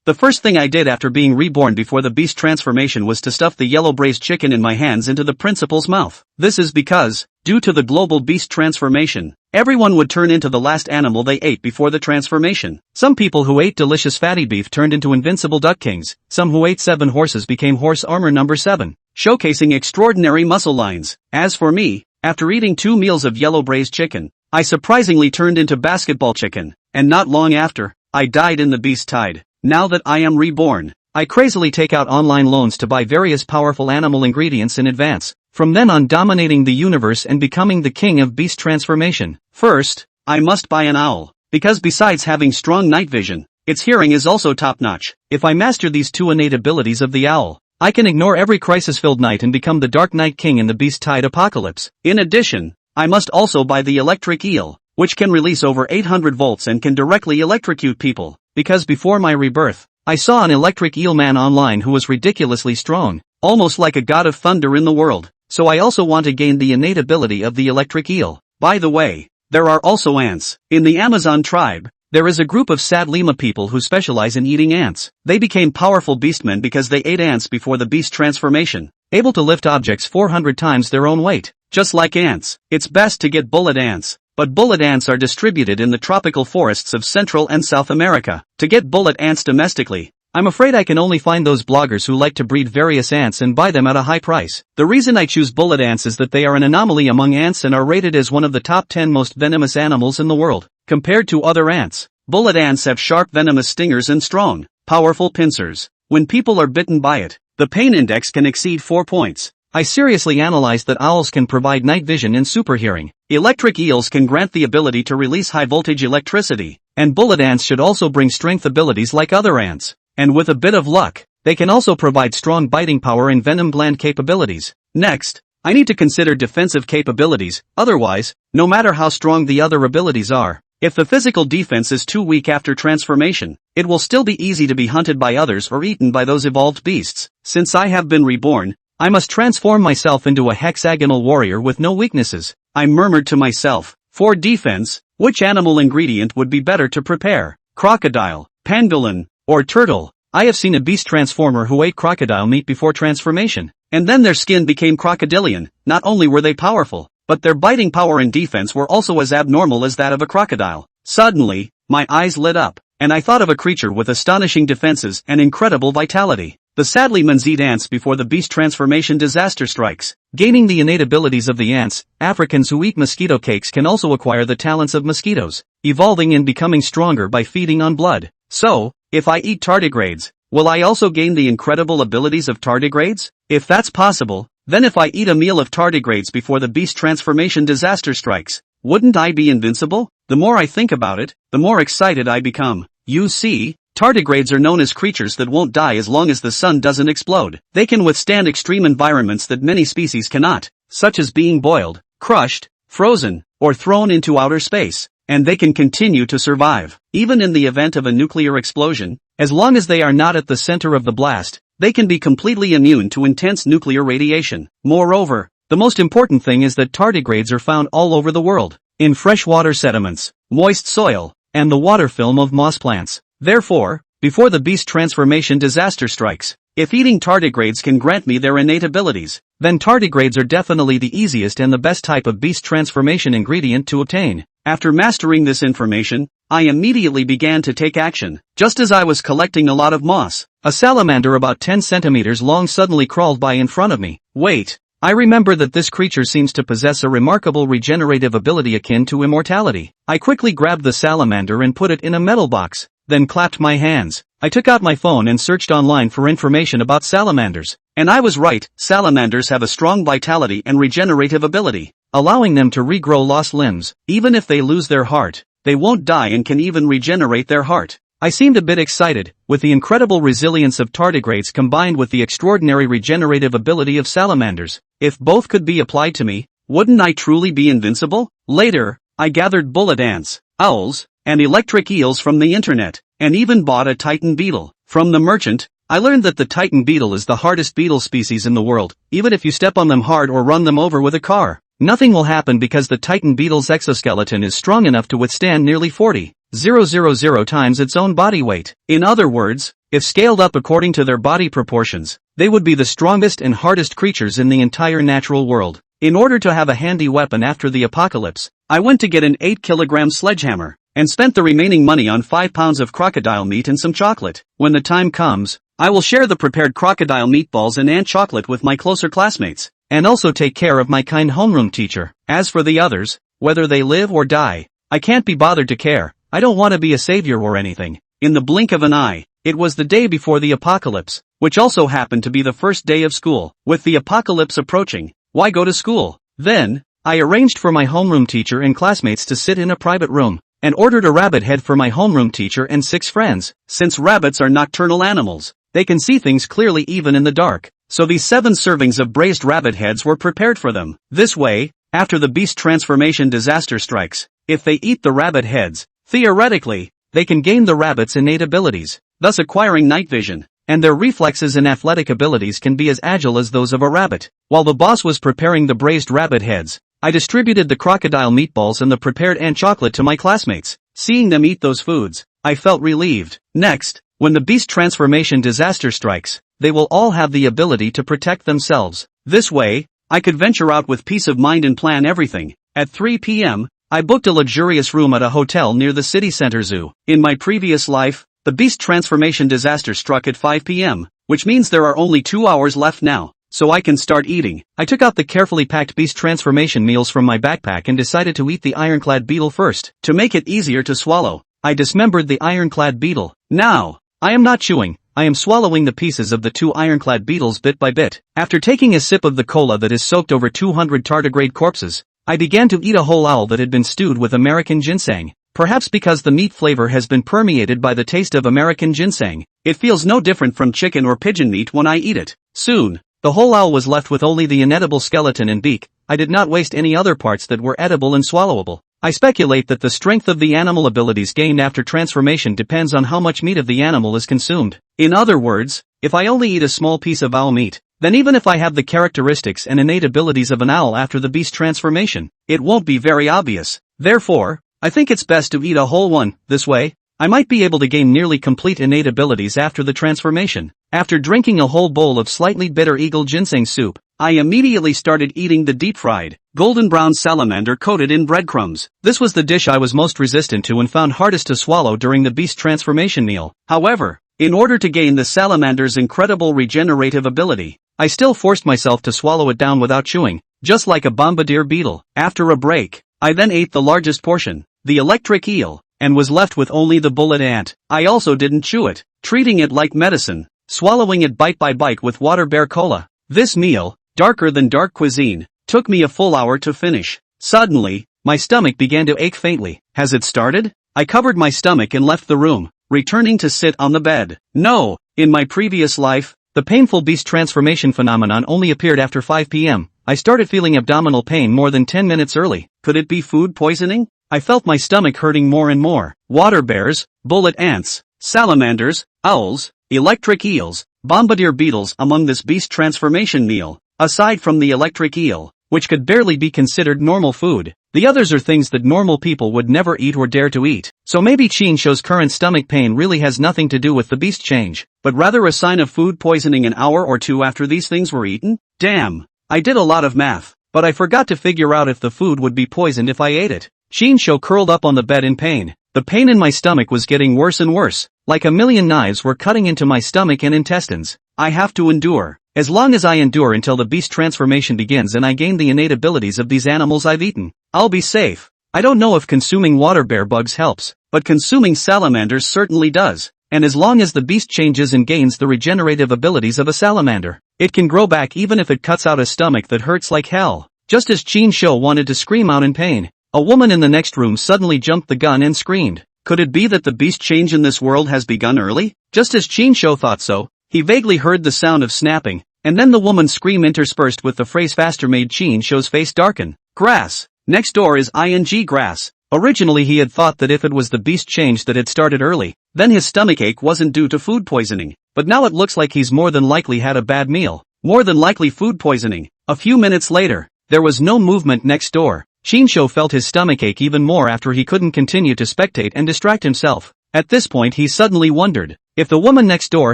The first thing I did after being reborn before the beast transformation was to stuff the yellow braised chicken in my hands into the principal's mouth. This is because, due to the global beast transformation, everyone would turn into the last animal they ate before the transformation. Some people who ate delicious fatty beef turned into invincible duck kings, some who ate 7 horses became horse armor number 7, showcasing extraordinary muscle lines. As for me, after eating 2 meals of yellow braised chicken, I surprisingly turned into basketball chicken, and not long after, I died in the beast tide. Now that I am reborn, I crazily take out online loans to buy various powerful animal ingredients in advance, from then on dominating the universe and becoming the king of beast transformation. First, I must buy an owl, because besides having strong night vision, its hearing is also top-notch. If I master these 2 innate abilities of the owl, I can ignore every crisis-filled night and become the Dark Knight King in the beast tide apocalypse. In addition, I must also buy the electric eel, which can release over 800 volts and can directly electrocute people. Because before my rebirth, I saw an electric eel man online who was ridiculously strong, almost like a god of thunder in the world, so I also want to gain the innate ability of the electric eel. By the way, there are also ants. In the Amazon tribe, there is a group of sad Lima people who specialize in eating ants. They became powerful beastmen because they ate ants before the beast transformation, able to lift objects 400 times their own weight. Just like ants, it's best to get bullet ants. But bullet ants are distributed in the tropical forests of Central and South America. To get bullet ants domestically, I'm afraid I can only find those bloggers who like to breed various ants and buy them at a high price. The reason I choose bullet ants is that they are an anomaly among ants and are rated as one of the top 10 most venomous animals in the world. Compared to other ants, bullet ants have sharp venomous stingers and strong, powerful pincers. When people are bitten by it, the pain index can exceed 4 points. I seriously analyzed that owls can provide night vision and super hearing. Electric eels can grant the ability to release high-voltage electricity, and bullet ants should also bring strength abilities like other ants. And with a bit of luck, they can also provide strong biting power and venom gland capabilities. Next, I need to consider defensive capabilities, otherwise, no matter how strong the other abilities are, if the physical defense is too weak after transformation, it will still be easy to be hunted by others or eaten by those evolved beasts. Since I have been reborn, I must transform myself into a hexagonal warrior with no weaknesses. I murmured to myself, for defense, which animal ingredient would be better to prepare? Crocodile, pangolin, or turtle? I have seen a beast transformer who ate crocodile meat before transformation, and then their skin became crocodilian. Not only were they powerful, but their biting power and defense were also as abnormal as that of a crocodile. Suddenly, my eyes lit up, and I thought of a creature with astonishing defenses and incredible vitality. The sadly mans eat ants before the beast transformation disaster strikes. Gaining the innate abilities of the ants, Africans who eat mosquito cakes can also acquire the talents of mosquitoes, evolving and becoming stronger by feeding on blood. So, if I eat tardigrades, will I also gain the incredible abilities of tardigrades? If that's possible, then if I eat a meal of tardigrades before the beast transformation disaster strikes, wouldn't I be invincible? The more I think about it, the more excited I become. You see, tardigrades are known as creatures that won't die as long as the sun doesn't explode. They can withstand extreme environments that many species cannot, such as being boiled, crushed, frozen, or thrown into outer space, and they can continue to survive. Even in the event of a nuclear explosion, as long as they are not at the center of the blast, they can be completely immune to intense nuclear radiation. Moreover, the most important thing is that tardigrades are found all over the world, in freshwater sediments, moist soil, and the water film of moss plants. Therefore, before the beast transformation disaster strikes, if eating tardigrades can grant me their innate abilities, then tardigrades are definitely the easiest and the best type of beast transformation ingredient to obtain. After mastering this information, I immediately began to take action. Just as I was collecting a lot of moss, a salamander about 10 centimeters long suddenly crawled by in front of me. Wait, I remember that this creature seems to possess a remarkable regenerative ability akin to immortality. I quickly grabbed the salamander and put it in a metal box, then clapped my hands. I took out my phone and searched online for information about salamanders. And I was right, salamanders have a strong vitality and regenerative ability, allowing them to regrow lost limbs. Even if they lose their heart, they won't die and can even regenerate their heart. I seemed a bit excited, with the incredible resilience of tardigrades combined with the extraordinary regenerative ability of salamanders. If both could be applied to me, wouldn't I truly be invincible? Later, I gathered bullet ants, owls, and electric eels from the internet, and even bought a titan beetle. From the merchant, I learned that the titan beetle is the hardest beetle species in the world. Even if you step on them hard or run them over with a car, nothing will happen because the titan beetle's exoskeleton is strong enough to withstand nearly 40,000 times its own body weight. In other words, If scaled up according to their body proportions, they would be the strongest and hardest creatures in the entire natural world. In order to have a handy weapon after the apocalypse, I went to get an 8-kilogram sledgehammer, and spent the remaining money on 5 pounds of crocodile meat and some chocolate. When the time comes, I will share the prepared crocodile meatballs and ant chocolate with my closer classmates, and also take care of my kind homeroom teacher. As for the others, whether they live or die, I can't be bothered to care. I don't want to be a savior or anything. In the blink of an eye, it was the day before the apocalypse, which also happened to be the first day of school. With the apocalypse approaching, why go to school? Then, I arranged for my homeroom teacher and classmates to sit in a private room, and ordered a rabbit head for my homeroom teacher and 6 friends. Since rabbits are nocturnal animals, they can see things clearly even in the dark, so these 7 servings of braised rabbit heads were prepared for them. This way, after the beast transformation disaster strikes, if they eat the rabbit heads, theoretically, they can gain the rabbit's innate abilities, thus acquiring night vision, and their reflexes and athletic abilities can be as agile as those of a rabbit. While the boss was preparing the braised rabbit heads, I distributed the crocodile meatballs and the prepared ant chocolate to my classmates. Seeing them eat those foods, I felt relieved. Next, when the beast transformation disaster strikes, they will all have the ability to protect themselves. This way, I could venture out with peace of mind and plan everything. At 3 p.m., I booked a luxurious room at a hotel near the city center zoo. In my previous life, the beast transformation disaster struck at 5 p.m., which means there are only 2 hours left now, so I can start eating. I took out the carefully packed beast transformation meals from my backpack and decided to eat the ironclad beetle first. To make it easier to swallow, I dismembered the ironclad beetle. Now, I am not chewing, I am swallowing the pieces of the 2 ironclad beetles bit by bit. After taking a sip of the cola that is soaked over 200 tardigrade corpses, I began to eat a whole owl that had been stewed with American ginseng. Perhaps because the meat flavor has been permeated by the taste of American ginseng, it feels no different from chicken or pigeon meat when I eat it. Soon, the whole owl was left with only the inedible skeleton and beak. I did not waste any other parts that were edible and swallowable. I speculate that the strength of the animal abilities gained after transformation depends on how much meat of the animal is consumed. In other words, if I only eat a small piece of owl meat, then even if I have the characteristics and innate abilities of an owl after the beast transformation, it won't be very obvious. Therefore, I think it's best to eat a whole one. This way, I might be able to gain nearly complete innate abilities after the transformation. After drinking a whole bowl of slightly bitter eagle ginseng soup, I immediately started eating the deep-fried, golden brown salamander coated in breadcrumbs. This was the dish I was most resistant to and found hardest to swallow during the beast transformation meal. However, in order to gain the salamander's incredible regenerative ability, I still forced myself to swallow it down without chewing, just like a bombardier beetle. After a break, I then ate the largest portion, the electric eel, and was left with only the bullet ant. I also didn't chew it, treating it like medicine, swallowing it bite by bite with water bear cola. This meal, darker than dark cuisine, took me a full hour to finish. Suddenly, my stomach began to ache faintly. Has it started? I covered my stomach and left the room, returning to sit on the bed. No, in my previous life, the painful beast transformation phenomenon only appeared after 5 p.m. I started feeling abdominal pain more than 10 minutes early. Could it be food poisoning? I felt my stomach hurting more and more. Water bears, bullet ants, salamanders, owls, electric eels, bombardier beetles among this beast transformation meal. Aside from the electric eel, which could barely be considered normal food, the others are things that normal people would never eat or dare to eat. So maybe Chinsho's current stomach pain really has nothing to do with the beast change, but rather a sign of food poisoning an hour or two after these things were eaten? Damn, I did a lot of math, but I forgot to figure out if the food would be poisoned if I ate it. Chinsho curled up on the bed in pain. The pain in my stomach was getting worse and worse, like a million knives were cutting into my stomach and intestines. I have to endure. As long as I endure until the beast transformation begins and I gain the innate abilities of these animals I've eaten, I'll be safe. I don't know if consuming water bear bugs helps, but consuming salamanders certainly does. And as long as the beast changes and gains the regenerative abilities of a salamander, it can grow back even if it cuts out a stomach that hurts like hell. Just as Chinsho wanted to scream out in pain, a woman in the next room suddenly jumped the gun and screamed. Could it be that the beast change in this world has begun early? Just as Chinsho thought so, he vaguely heard the sound of snapping, and then the woman's scream interspersed with the phrase faster made Chinsho's face darken. Grass. Next door is ing grass. Originally he had thought that if it was the beast change that had started early, then his stomachache wasn't due to food poisoning. But now it looks like he's more than likely had a bad meal. More than likely food poisoning. A few minutes later, there was no movement next door. Chinsho felt his stomachache even more after he couldn't continue to spectate and distract himself. At this point he suddenly wondered, If the woman next door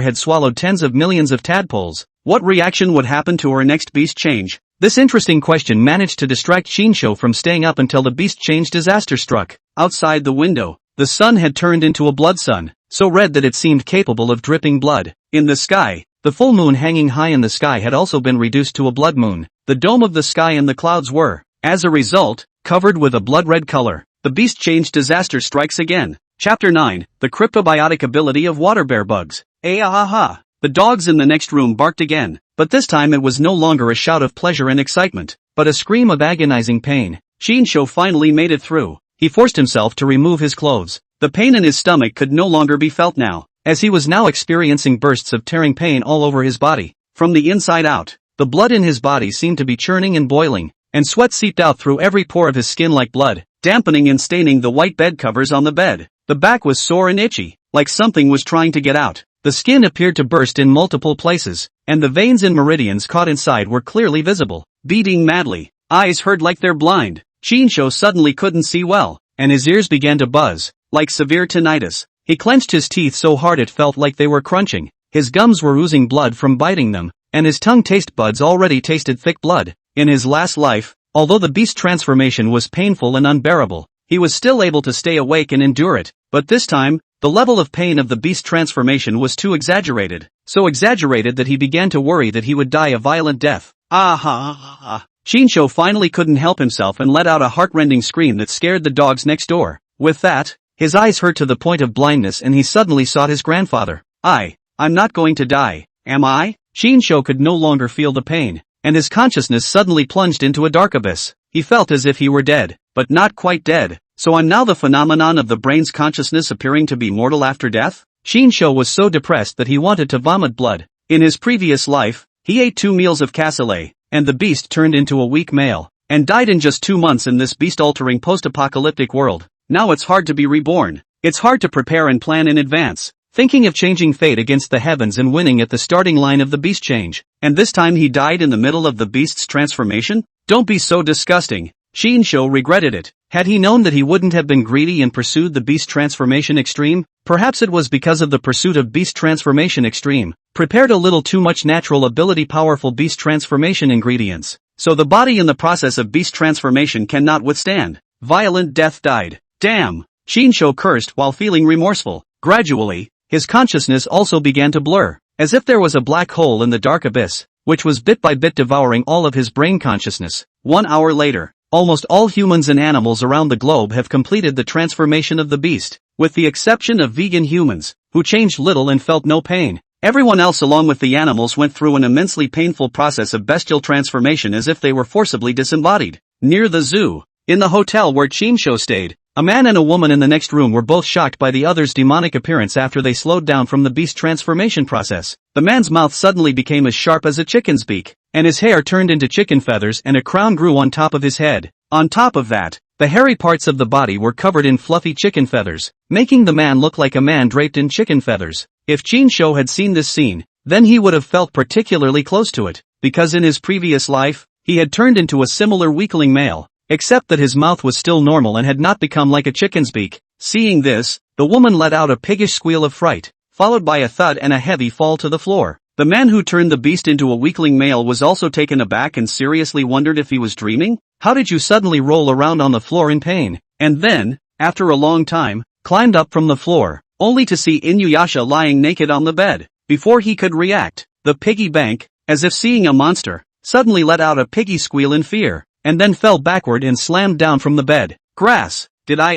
had swallowed tens of millions of tadpoles, what reaction would happen to her next beast change? This interesting question managed to distract Shinsho from staying up until the beast change disaster struck. Outside the window, the sun had turned into a blood sun, so red that it seemed capable of dripping blood. In the sky, the full moon hanging high in the sky had also been reduced to a blood moon. The dome of the sky and the clouds were, as a result, covered with a blood-red color. The beast change disaster strikes again. Chapter 9, The Cryptobiotic Ability of Water Bear Bugs. Ah-ha-ha. The dogs in the next room barked again, but this time it was no longer a shout of pleasure and excitement, but a scream of agonizing pain. Shinsho finally made it through. He forced himself to remove his clothes. The pain in his stomach could no longer be felt now, as he was now experiencing bursts of tearing pain all over his body. From the inside out, the blood in his body seemed to be churning and boiling, and sweat seeped out through every pore of his skin like blood, dampening and staining the white bed covers on the bed. The back was sore and itchy, like something was trying to get out. The skin appeared to burst in multiple places, and the veins and meridians caught inside were clearly visible. Beating madly, eyes hurt like they're blind, Shinsho suddenly couldn't see well, and his ears began to buzz, like severe tinnitus. He clenched his teeth so hard it felt like they were crunching. His gums were oozing blood from biting them, and his tongue taste buds already tasted thick blood. In his last life, although the beast transformation was painful and unbearable, he was still able to stay awake and endure it. But this time, the level of pain of the beast transformation was too exaggerated. So exaggerated that he began to worry that he would die a violent death. Ah-ha-ha-ha. Shinsho finally couldn't help himself and let out a heart-rending scream that scared the dogs next door. With that, his eyes hurt to the point of blindness and he suddenly sought his grandfather. I'm not going to die, am I? Shinsho could no longer feel the pain, and his consciousness suddenly plunged into a dark abyss. He felt as if he were dead, but not quite dead. So I'm now the phenomenon of the brain's consciousness appearing to be mortal after death? Shinsho was so depressed that he wanted to vomit blood. In his previous life, he ate 2 meals of cassoulet, and the beast turned into a weak male, and died in just 2 months in this beast-altering post-apocalyptic world. Now it's hard to be reborn. It's hard to prepare and plan in advance, thinking of changing fate against the heavens and winning at the starting line of the beast change. And this time he died in the middle of the beast's transformation? Don't be so disgusting. Shinsho regretted it. Had he known that he wouldn't have been greedy and pursued the beast transformation extreme? Perhaps it was because of the pursuit of beast transformation extreme, prepared a little too much natural ability powerful beast transformation ingredients, so the body in the process of beast transformation cannot withstand. Violent death died. Damn! Shinsho cursed while feeling remorseful. Gradually, his consciousness also began to blur, as if there was a black hole in the dark abyss, which was bit by bit devouring all of his brain consciousness. 1 hour later, almost all humans and animals around the globe have completed the transformation of the beast, with the exception of vegan humans, who changed little and felt no pain. Everyone else along with the animals went through an immensely painful process of bestial transformation as if they were forcibly disembodied. Near the zoo, in the hotel where Shinsho stayed, a man and a woman in the next room were both shocked by the other's demonic appearance after they slowed down from the beast transformation process. The man's mouth suddenly became as sharp as a chicken's beak, and his hair turned into chicken feathers and a crown grew on top of his head. On top of that, the hairy parts of the body were covered in fluffy chicken feathers, making the man look like a man draped in chicken feathers. If Shinsho had seen this scene, then he would have felt particularly close to it, because in his previous life, he had turned into a similar weakling male, except that his mouth was still normal and had not become like a chicken's beak. Seeing this, the woman let out a piggish squeal of fright, followed by a thud and a heavy fall to the floor. The man who turned the beast into a weakling male was also taken aback and seriously wondered if he was dreaming. How did you suddenly roll around on the floor in pain? And then, after a long time, climbed up from the floor, only to see Inuyasha lying naked on the bed. Before he could react, the piggy bank, as if seeing a monster, suddenly let out a piggy squeal in fear, and then fell backward and slammed down from the bed. Grass, did I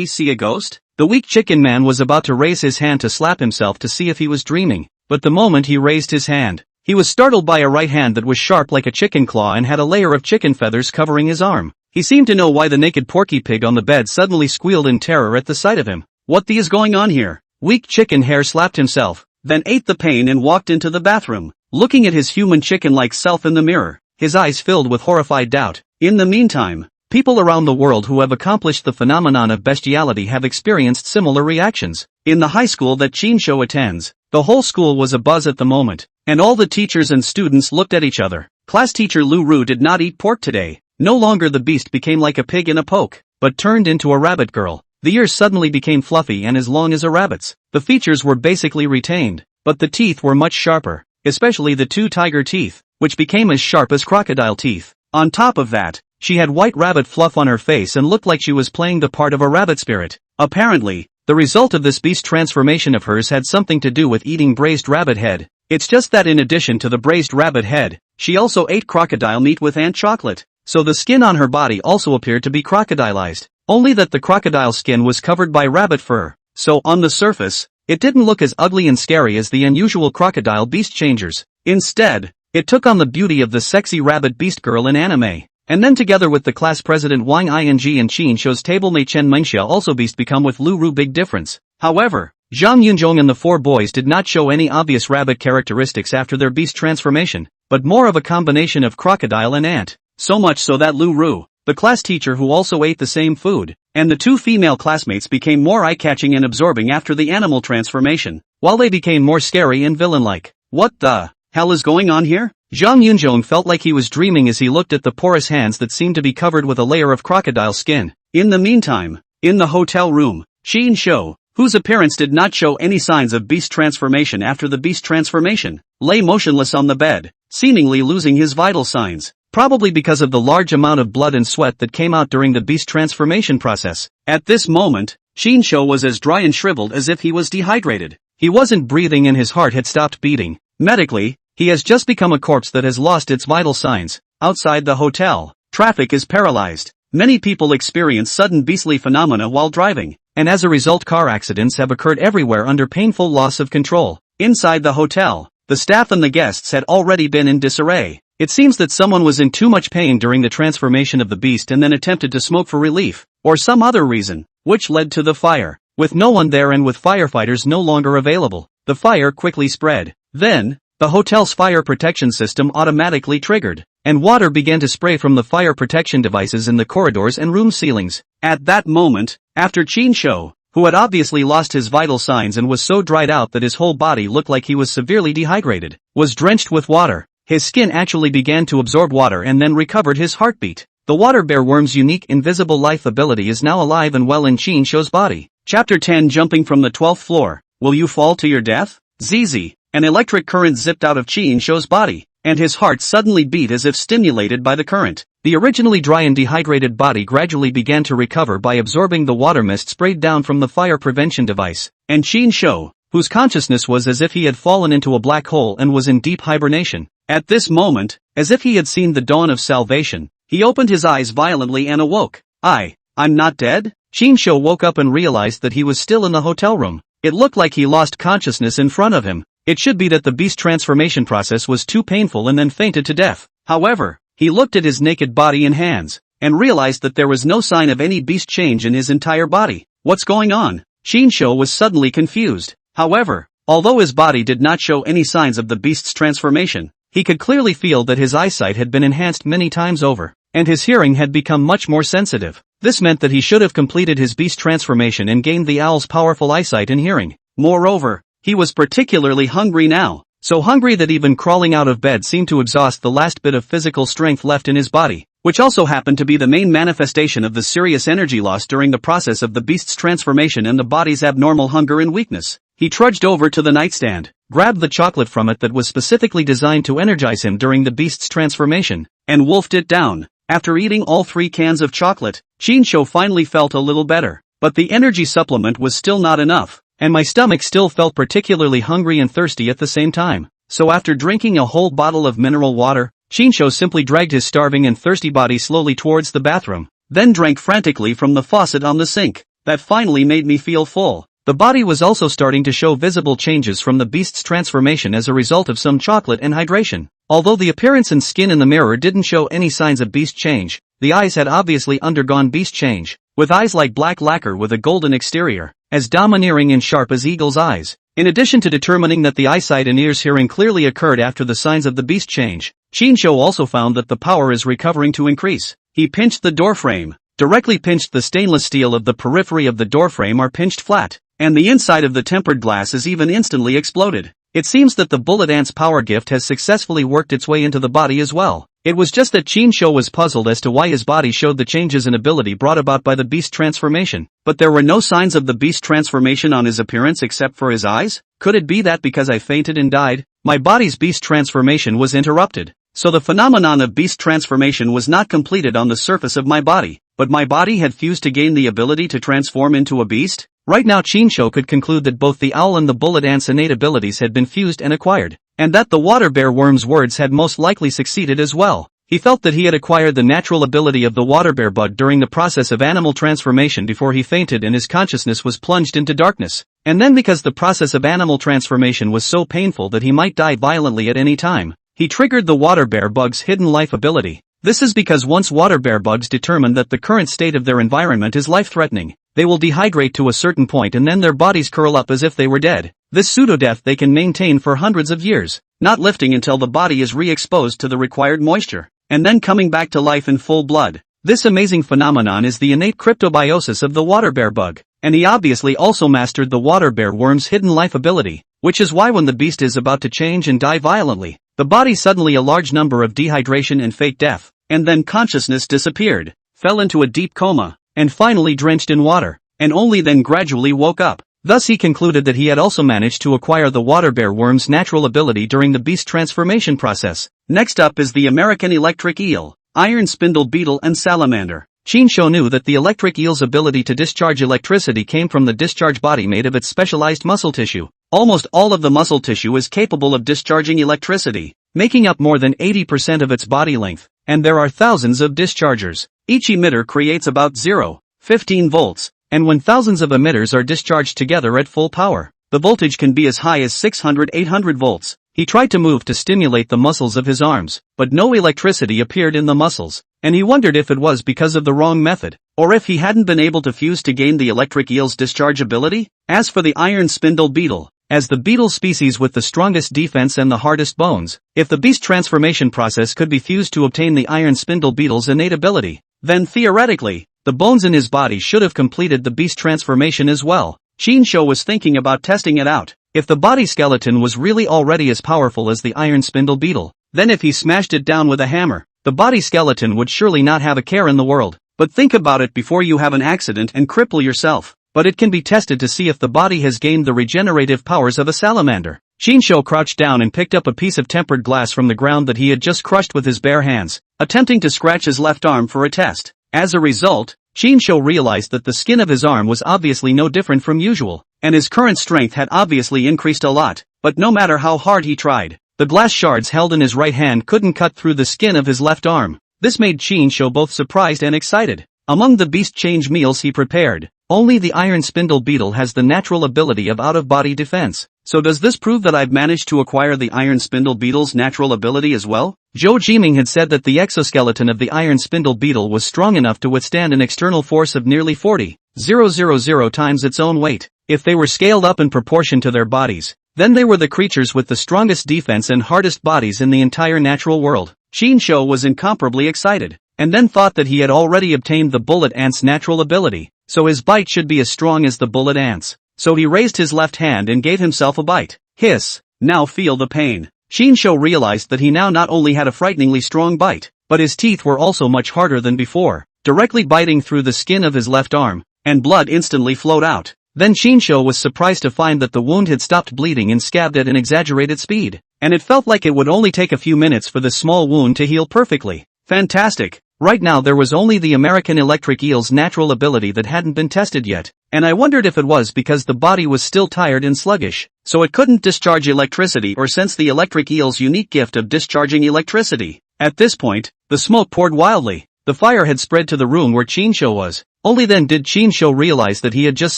see a ghost? The weak chicken man was about to raise his hand to slap himself to see if he was dreaming, but the moment he raised his hand, he was startled by a right hand that was sharp like a chicken claw and had a layer of chicken feathers covering his arm. He seemed to know why the naked porky pig on the bed suddenly squealed in terror at the sight of him. What the is going on here? Weak chicken hair slapped himself, then ate the pain and walked into the bathroom, looking at his human chicken-like self in the mirror, his eyes filled with horrified doubt. In the meantime, people around the world who have accomplished the phenomenon of bestiality have experienced similar reactions. In the high school that Shinsho attends, the whole school was abuzz at the moment, and all the teachers and students looked at each other. Class teacher Lu Ru did not eat pork today. No longer the beast became like a pig in a poke, but turned into a rabbit girl. The ears suddenly became fluffy and as long as a rabbit's. The features were basically retained, but the teeth were much sharper, especially the two tiger teeth, which became as sharp as crocodile teeth. On top of that, she had white rabbit fluff on her face and looked like she was playing the part of a rabbit spirit. Apparently, the result of this beast transformation of hers had something to do with eating braised rabbit head. It's just that in addition to the braised rabbit head, she also ate crocodile meat with ant chocolate, so the skin on her body also appeared to be crocodilized, only that the crocodile skin was covered by rabbit fur, so on the surface, it didn't look as ugly and scary as the unusual crocodile beast changers. Instead, it took on the beauty of the sexy rabbit beast girl in anime. And then together with the class president Wang Ing and Qin Shou's table-mate Chen Mengxia also beast become with Lu Ru big difference. However, Zhang Yunzhong and the four boys did not show any obvious rabbit characteristics after their beast transformation, but more of a combination of crocodile and ant. So much so that Lu Ru, the class teacher who also ate the same food, and the two female classmates became more eye-catching and absorbing after the animal transformation, while they became more scary and villain-like. What the hell is going on here? Zhang Yunzhong felt like he was dreaming as he looked at the porous hands that seemed to be covered with a layer of crocodile skin. In the meantime, in the hotel room, Qin Shou, whose appearance did not show any signs of beast transformation after the beast transformation, lay motionless on the bed, seemingly losing his vital signs, probably because of the large amount of blood and sweat that came out during the beast transformation process. At this moment, Qin Shou was as dry and shriveled as if he was dehydrated. He wasn't breathing and his heart had stopped beating. Medically, he has just become a corpse that has lost its vital signs. Outside the hotel, traffic is paralyzed. Many people experience sudden beastly phenomena while driving, and as a result car accidents have occurred everywhere under painful loss of control. Inside the hotel, the staff and the guests had already been in disarray. It seems that someone was in too much pain during the transformation of the beast and then attempted to smoke for relief, or some other reason, which led to the fire. With no one there and with firefighters no longer available, the fire quickly spread. Then, the hotel's fire protection system automatically triggered, and water began to spray from the fire protection devices in the corridors and room ceilings. At that moment, after Qin Shou, who had obviously lost his vital signs and was so dried out that his whole body looked like he was severely dehydrated, was drenched with water, his skin actually began to absorb water and then recovered his heartbeat. The water bear worm's unique invisible life ability is now alive and well in Qin Shou's body. Chapter 10 Jumping from the 12th floor. Will you fall to your death? ZZ. An electric current zipped out of Qin Shou's body, and his heart suddenly beat as if stimulated by the current. The originally dry and dehydrated body gradually began to recover by absorbing the water mist sprayed down from the fire prevention device, and Qin Shou, whose consciousness was as if he had fallen into a black hole and was in deep hibernation. At this moment, as if he had seen the dawn of salvation, he opened his eyes violently and awoke. I'm not dead? Qin Shou woke up and realized that he was still in the hotel room. It looked like he lost consciousness in front of him. It should be that the beast transformation process was too painful and then fainted to death. However, he looked at his naked body and hands, and realized that there was no sign of any beast change in his entire body. What's going on? Qin Shou was suddenly confused. However, although his body did not show any signs of the beast's transformation, he could clearly feel that his eyesight had been enhanced many times over, and his hearing had become much more sensitive. This meant that he should have completed his beast transformation and gained the owl's powerful eyesight and hearing. Moreover, he was particularly hungry now, so hungry that even crawling out of bed seemed to exhaust the last bit of physical strength left in his body, which also happened to be the main manifestation of the serious energy loss during the process of the beast's transformation and the body's abnormal hunger and weakness. He trudged over to the nightstand, grabbed the chocolate from it that was specifically designed to energize him during the beast's transformation, and wolfed it down. After eating all 3 cans of chocolate, Qin Shou finally felt a little better, but the energy supplement was still not enough, and my stomach still felt particularly hungry and thirsty at the same time. So after drinking a whole bottle of mineral water, Qin Shou simply dragged his starving and thirsty body slowly towards the bathroom, then drank frantically from the faucet on the sink. That finally made me feel full. The body was also starting to show visible changes from the beast's transformation as a result of some chocolate and hydration. Although the appearance and skin in the mirror didn't show any signs of beast change, the eyes had obviously undergone beast change, with eyes like black lacquer with a golden exterior, as domineering and sharp as eagle's eyes. In addition to determining that the eyesight and ears hearing clearly occurred after the signs of the beast change, Qin Shou also found that the power is recovering to increase. He pinched the doorframe, directly pinched the stainless steel of the periphery of the doorframe are pinched flat, and the inside of the tempered glass is even instantly exploded. It seems that the bullet ant's power gift has successfully worked its way into the body as well. It was just that Chinsho was puzzled as to why his body showed the changes in ability brought about by the beast transformation. But there were no signs of the beast transformation on his appearance except for his eyes? Could it be that because I fainted and died, my body's beast transformation was interrupted? So the phenomenon of beast transformation was not completed on the surface of my body, but my body had fused to gain the ability to transform into a beast? Right now Chinsho could conclude that both the owl and the bullet ant's innate abilities had been fused and acquired, and that the water bear worm's words had most likely succeeded as well. He felt that he had acquired the natural ability of the water bear bug during the process of animal transformation before he fainted and his consciousness was plunged into darkness. And then because the process of animal transformation was so painful that he might die violently at any time, he triggered the water bear bug's hidden life ability. This is because once water bear bugs determine that the current state of their environment is life-threatening, they will dehydrate to a certain point and then their bodies curl up as if they were dead. This pseudo-death they can maintain for hundreds of years, not lifting until the body is re-exposed to the required moisture, and then coming back to life in full blood. This amazing phenomenon is the innate cryptobiosis of the water bear bug, and he obviously also mastered the water bear worm's hidden life ability, which is why when the beast is about to change and die violently, the body suddenly a large number of dehydration and fake death, and then consciousness disappeared, fell into a deep coma, and finally drenched in water, and only then gradually woke up. Thus he concluded that he had also managed to acquire the water bear worm's natural ability during the beast transformation process. Next up is the American electric eel, iron spindle beetle and salamander. Chinsho knew that the electric eel's ability to discharge electricity came from the discharge body made of its specialized muscle tissue. Almost all of the muscle tissue is capable of discharging electricity, making up more than 80% of its body length, and there are thousands of dischargers. Each emitter creates about 0.15 volts, and when thousands of emitters are discharged together at full power, the voltage can be as high as 600-800 volts. He tried to move to stimulate the muscles of his arms, but no electricity appeared in the muscles, and he wondered if it was because of the wrong method, or if he hadn't been able to fuse to gain the electric eel's discharge ability. As for the iron spindle beetle, as the beetle species with the strongest defense and the hardest bones, if the beast transformation process could be fused to obtain the iron spindle beetle's innate ability, then theoretically, the bones in his body should have completed the beast transformation as well. Chinsho was thinking about testing it out. If the body skeleton was really already as powerful as the iron spindle beetle, then if he smashed it down with a hammer, the body skeleton would surely not have a care in the world. But think about it before you have an accident and cripple yourself. But it can be tested to see if the body has gained the regenerative powers of a salamander. Chinsho crouched down and picked up a piece of tempered glass from the ground that he had just crushed with his bare hands, attempting to scratch his left arm for a test. As a result, Chinsho realized that the skin of his arm was obviously no different from usual, and his current strength had obviously increased a lot. But no matter how hard he tried, the glass shards held in his right hand couldn't cut through the skin of his left arm. This made Chinsho both surprised and excited. Among the beast change meals he prepared, only the iron spindle beetle has the natural ability of out-of-body defense. So does this prove that I've managed to acquire the iron spindle beetle's natural ability as well? Zhou Jiming had said that the exoskeleton of the iron spindle beetle was strong enough to withstand an external force of nearly 40,000 times its own weight. If they were scaled up in proportion to their bodies, then they were the creatures with the strongest defense and hardest bodies in the entire natural world. Chinsho was incomparably excited, and then thought that he had already obtained the bullet ant's natural ability, so his bite should be as strong as the bullet ant's. So he raised his left hand and gave himself a bite. Hiss! Now feel the pain. Chinsho realized that he now not only had a frighteningly strong bite, but his teeth were also much harder than before, directly biting through the skin of his left arm, and blood instantly flowed out. Then Chinsho was surprised to find that the wound had stopped bleeding and scabbed at an exaggerated speed, and it felt like it would only take a few minutes for the small wound to heal perfectly. Fantastic! Right now there was only the American electric eel's natural ability that hadn't been tested yet, and I wondered if it was because the body was still tired and sluggish, so it couldn't discharge electricity or sense the electric eel's unique gift of discharging electricity. At this point, the smoke poured wildly. The fire had spread to the room where Chinsho was. Only then did Chinsho realize that he had just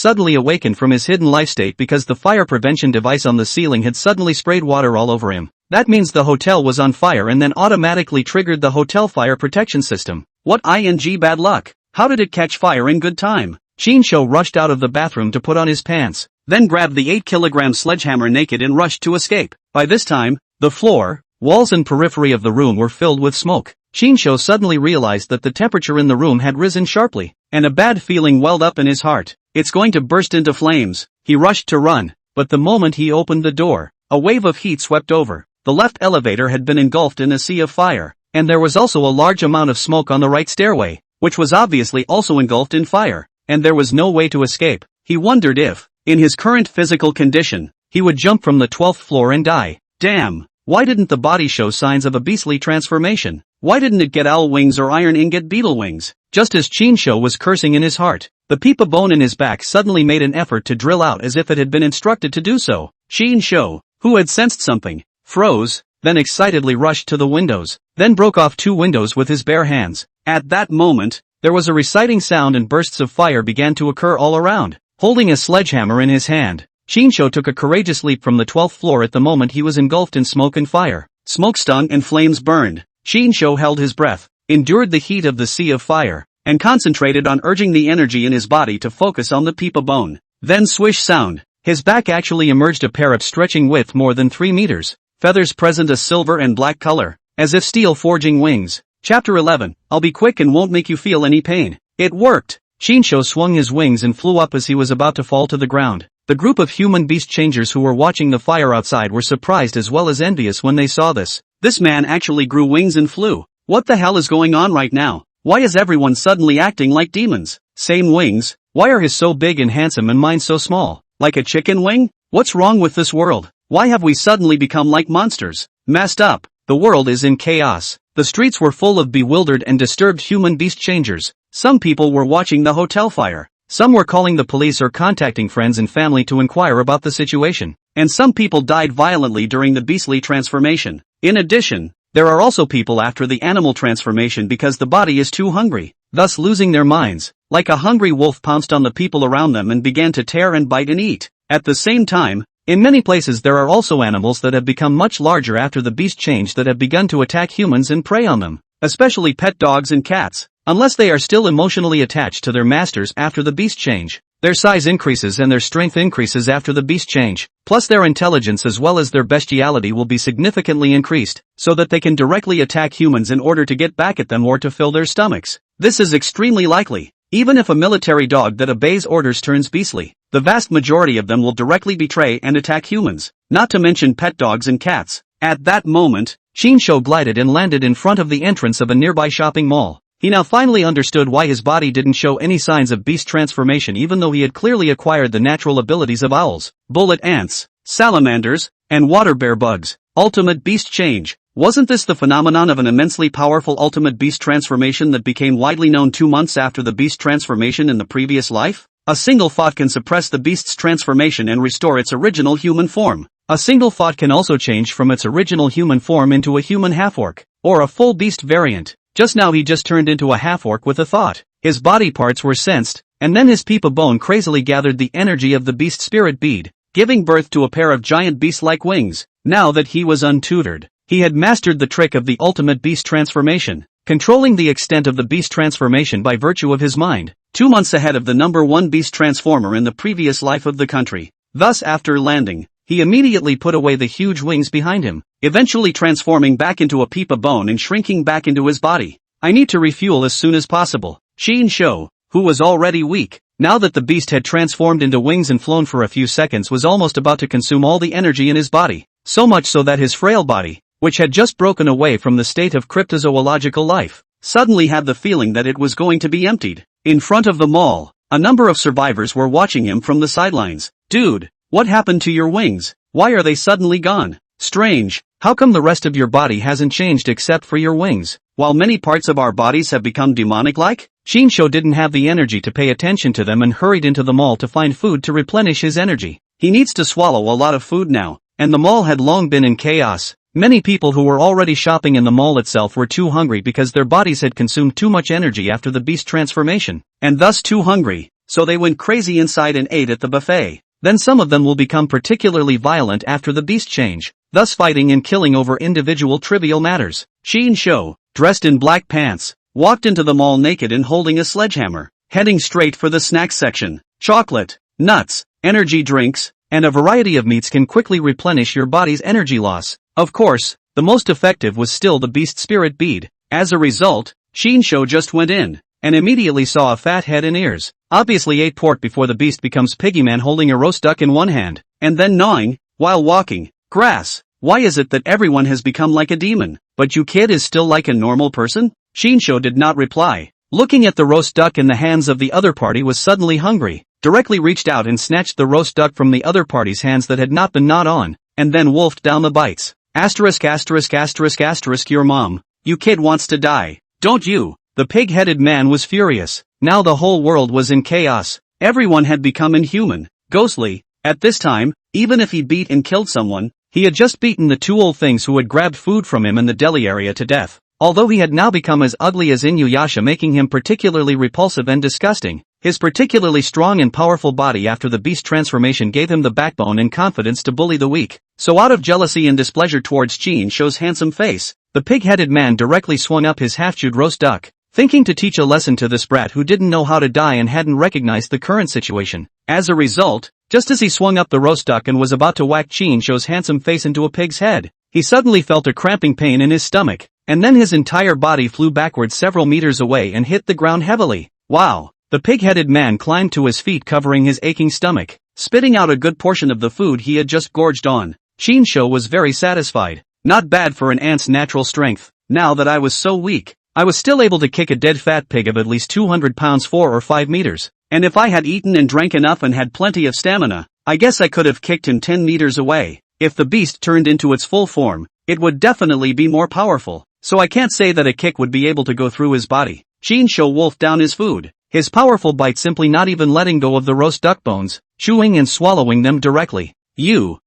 suddenly awakened from his hidden life state because the fire prevention device on the ceiling had suddenly sprayed water all over him. That means the hotel was on fire and then automatically triggered the hotel fire protection system. What bad luck? How did it catch fire in good time? Chinsho rushed out of the bathroom to put on his pants, then grabbed the 8-kilogram sledgehammer naked and rushed to escape. By this time, the floor, walls and periphery of the room were filled with smoke. Chinsho suddenly realized that the temperature in the room had risen sharply, and a bad feeling welled up in his heart. It's going to burst into flames. He rushed to run, but the moment he opened the door, a wave of heat swept over. The left elevator had been engulfed in a sea of fire. and there was also a large amount of smoke on the right stairway, which was obviously also engulfed in fire, and there was no way to escape. He wondered if, in his current physical condition, he would jump from the 12th floor and die. Damn, why didn't the body show signs of a beastly transformation? Why didn't it get owl wings or iron ingot beetle wings? Just as Chinsho was cursing in his heart, the peepa bone in his back suddenly made an effort to drill out as if it had been instructed to do so. Chinsho, who had sensed something, froze, then excitedly rushed to the windows, then broke off 2 windows with his bare hands. At that moment, there was a reciting sound and bursts of fire began to occur all around. Holding a sledgehammer in his hand, Chinsho took a courageous leap from the 12th floor at the moment he was engulfed in smoke and fire. Smoke stung and flames burned. Chinsho held his breath, endured the heat of the sea of fire, and concentrated on urging the energy in his body to focus on the peepa bone. Then swish sound. His back actually emerged a pair of stretching width more than 3 meters. Feathers present a silver and black color, as if steel forging wings. Chapter 11, I'll be quick and won't make you feel any pain. It worked! Chinsho swung his wings and flew up as he was about to fall to the ground. The group of human beast changers who were watching the fire outside were surprised as well as envious when they saw this. This man actually grew wings and flew. What the hell is going on right now? Why is everyone suddenly acting like demons? Same wings? Why are his so big and handsome and mine so small? Like a chicken wing? What's wrong with this world? Why have we suddenly become like monsters? Messed up. The world is in chaos. The streets were full of bewildered and disturbed human beast changers. Some people were watching the hotel fire. Some were calling the police or contacting friends and family to inquire about the situation. And some people died violently during the beastly transformation. In addition, there are also people after the animal transformation because the body is too hungry, thus losing their minds. Like a hungry wolf pounced on the people around them and began to tear and bite and eat. At the same time, in many places there are also animals that have become much larger after the beast change that have begun to attack humans and prey on them, especially pet dogs and cats. Unless they are still emotionally attached to their masters after the beast change, their size increases and their strength increases after the beast change, plus their intelligence as well as their bestiality will be significantly increased, so that they can directly attack humans in order to get back at them or to fill their stomachs. This is extremely likely. Even if a military dog that obeys orders turns beastly, the vast majority of them will directly betray and attack humans, not to mention pet dogs and cats. At that moment, Chinsho glided and landed in front of the entrance of a nearby shopping mall. He now finally understood why his body didn't show any signs of beast transformation even though he had clearly acquired the natural abilities of owls, bullet ants, salamanders, and water bear bugs. Ultimate beast change. Wasn't this the phenomenon of an immensely powerful ultimate beast transformation that became widely known 2 months after the beast transformation in the previous life? A single thought can suppress the beast's transformation and restore its original human form. A single thought can also change from its original human form into a human half-orc, or a full beast variant. Just now he just turned into a half-orc with a thought. His body parts were sensed, and then his peepa bone crazily gathered the energy of the beast spirit bead, giving birth to a pair of giant beast-like wings. Now that he was untutored, he had mastered the trick of the ultimate beast transformation, controlling the extent of the beast transformation by virtue of his mind, 2 months ahead of the number 1 beast transformer in the previous life of the country. Thus after landing, he immediately put away the huge wings behind him, eventually transforming back into a peepa bone and shrinking back into his body. I need to refuel as soon as possible. Chinsho, who was already weak, now that the beast had transformed into wings and flown for a few seconds, was almost about to consume all the energy in his body, so much so that his frail body, which had just broken away from the state of cryptozoological life, suddenly had the feeling that it was going to be emptied. In front of the mall, a number of survivors were watching him from the sidelines. Dude, what happened to your wings? Why are they suddenly gone? Strange, how come the rest of your body hasn't changed except for your wings, while many parts of our bodies have become demonic-like? Chinsho didn't have the energy to pay attention to them and hurried into the mall to find food to replenish his energy. He needs to swallow a lot of food now, and the mall had long been in chaos. Many people who were already shopping in the mall itself were too hungry because their bodies had consumed too much energy after the beast transformation, and thus too hungry, so they went crazy inside and ate at the buffet. Then some of them will become particularly violent after the beast change, thus fighting and killing over individual trivial matters. Chinsho, dressed in black pants, walked into the mall naked and holding a sledgehammer, heading straight for the snacks section. Chocolate, nuts, energy drinks, and a variety of meats can quickly replenish your body's energy loss. Of course, the most effective was still the beast spirit bead. As a result, Chinsho just went in, and immediately saw a fat head and ears. Obviously ate pork before the beast becomes Piggyman holding a roast duck in one hand, and then gnawing, while walking, grass. Why is it that everyone has become like a demon, but you kid is still like a normal person? Shinsho did not reply. Looking at the roast duck in the hands of the other party was suddenly hungry, directly reached out and snatched the roast duck from the other party's hands that had not been gnawed on, and then wolfed down the bites. Asterisk asterisk asterisk asterisk your mom. You kid wants to die. Don't you? The pig-headed man was furious. Now the whole world was in chaos. Everyone had become inhuman, ghostly. At this time, even if he beat and killed someone, he had just beaten the two old things who had grabbed food from him in the deli area to death. Although he had now become as ugly as Inuyasha, making him particularly repulsive and disgusting, his particularly strong and powerful body after the beast transformation gave him the backbone and confidence to bully the weak. So out of jealousy and displeasure towards Shinsho's handsome face, the pig-headed man directly swung up his half-chewed roast duck, thinking to teach a lesson to this brat who didn't know how to die and hadn't recognized the current situation. As a result, just as he swung up the roast duck and was about to whack Shinsho's handsome face into a pig's head, he suddenly felt a cramping pain in his stomach, and then his entire body flew backwards several meters away and hit the ground heavily. Wow! The pig-headed man climbed to his feet, covering his aching stomach, spitting out a good portion of the food he had just gorged on. Shinsho was very satisfied. Not bad for an ant's natural strength. Now that I was so weak, I was still able to kick a dead fat pig of at least 200 pounds 4 or 5 meters. And if I had eaten and drank enough and had plenty of stamina, I guess I could have kicked him 10 meters away. If the beast turned into its full form, it would definitely be more powerful. So I can't say that a kick would be able to go through his body. Shinsho wolfed down his food, his powerful bite simply not even letting go of the roast duck bones, chewing and swallowing them directly. You.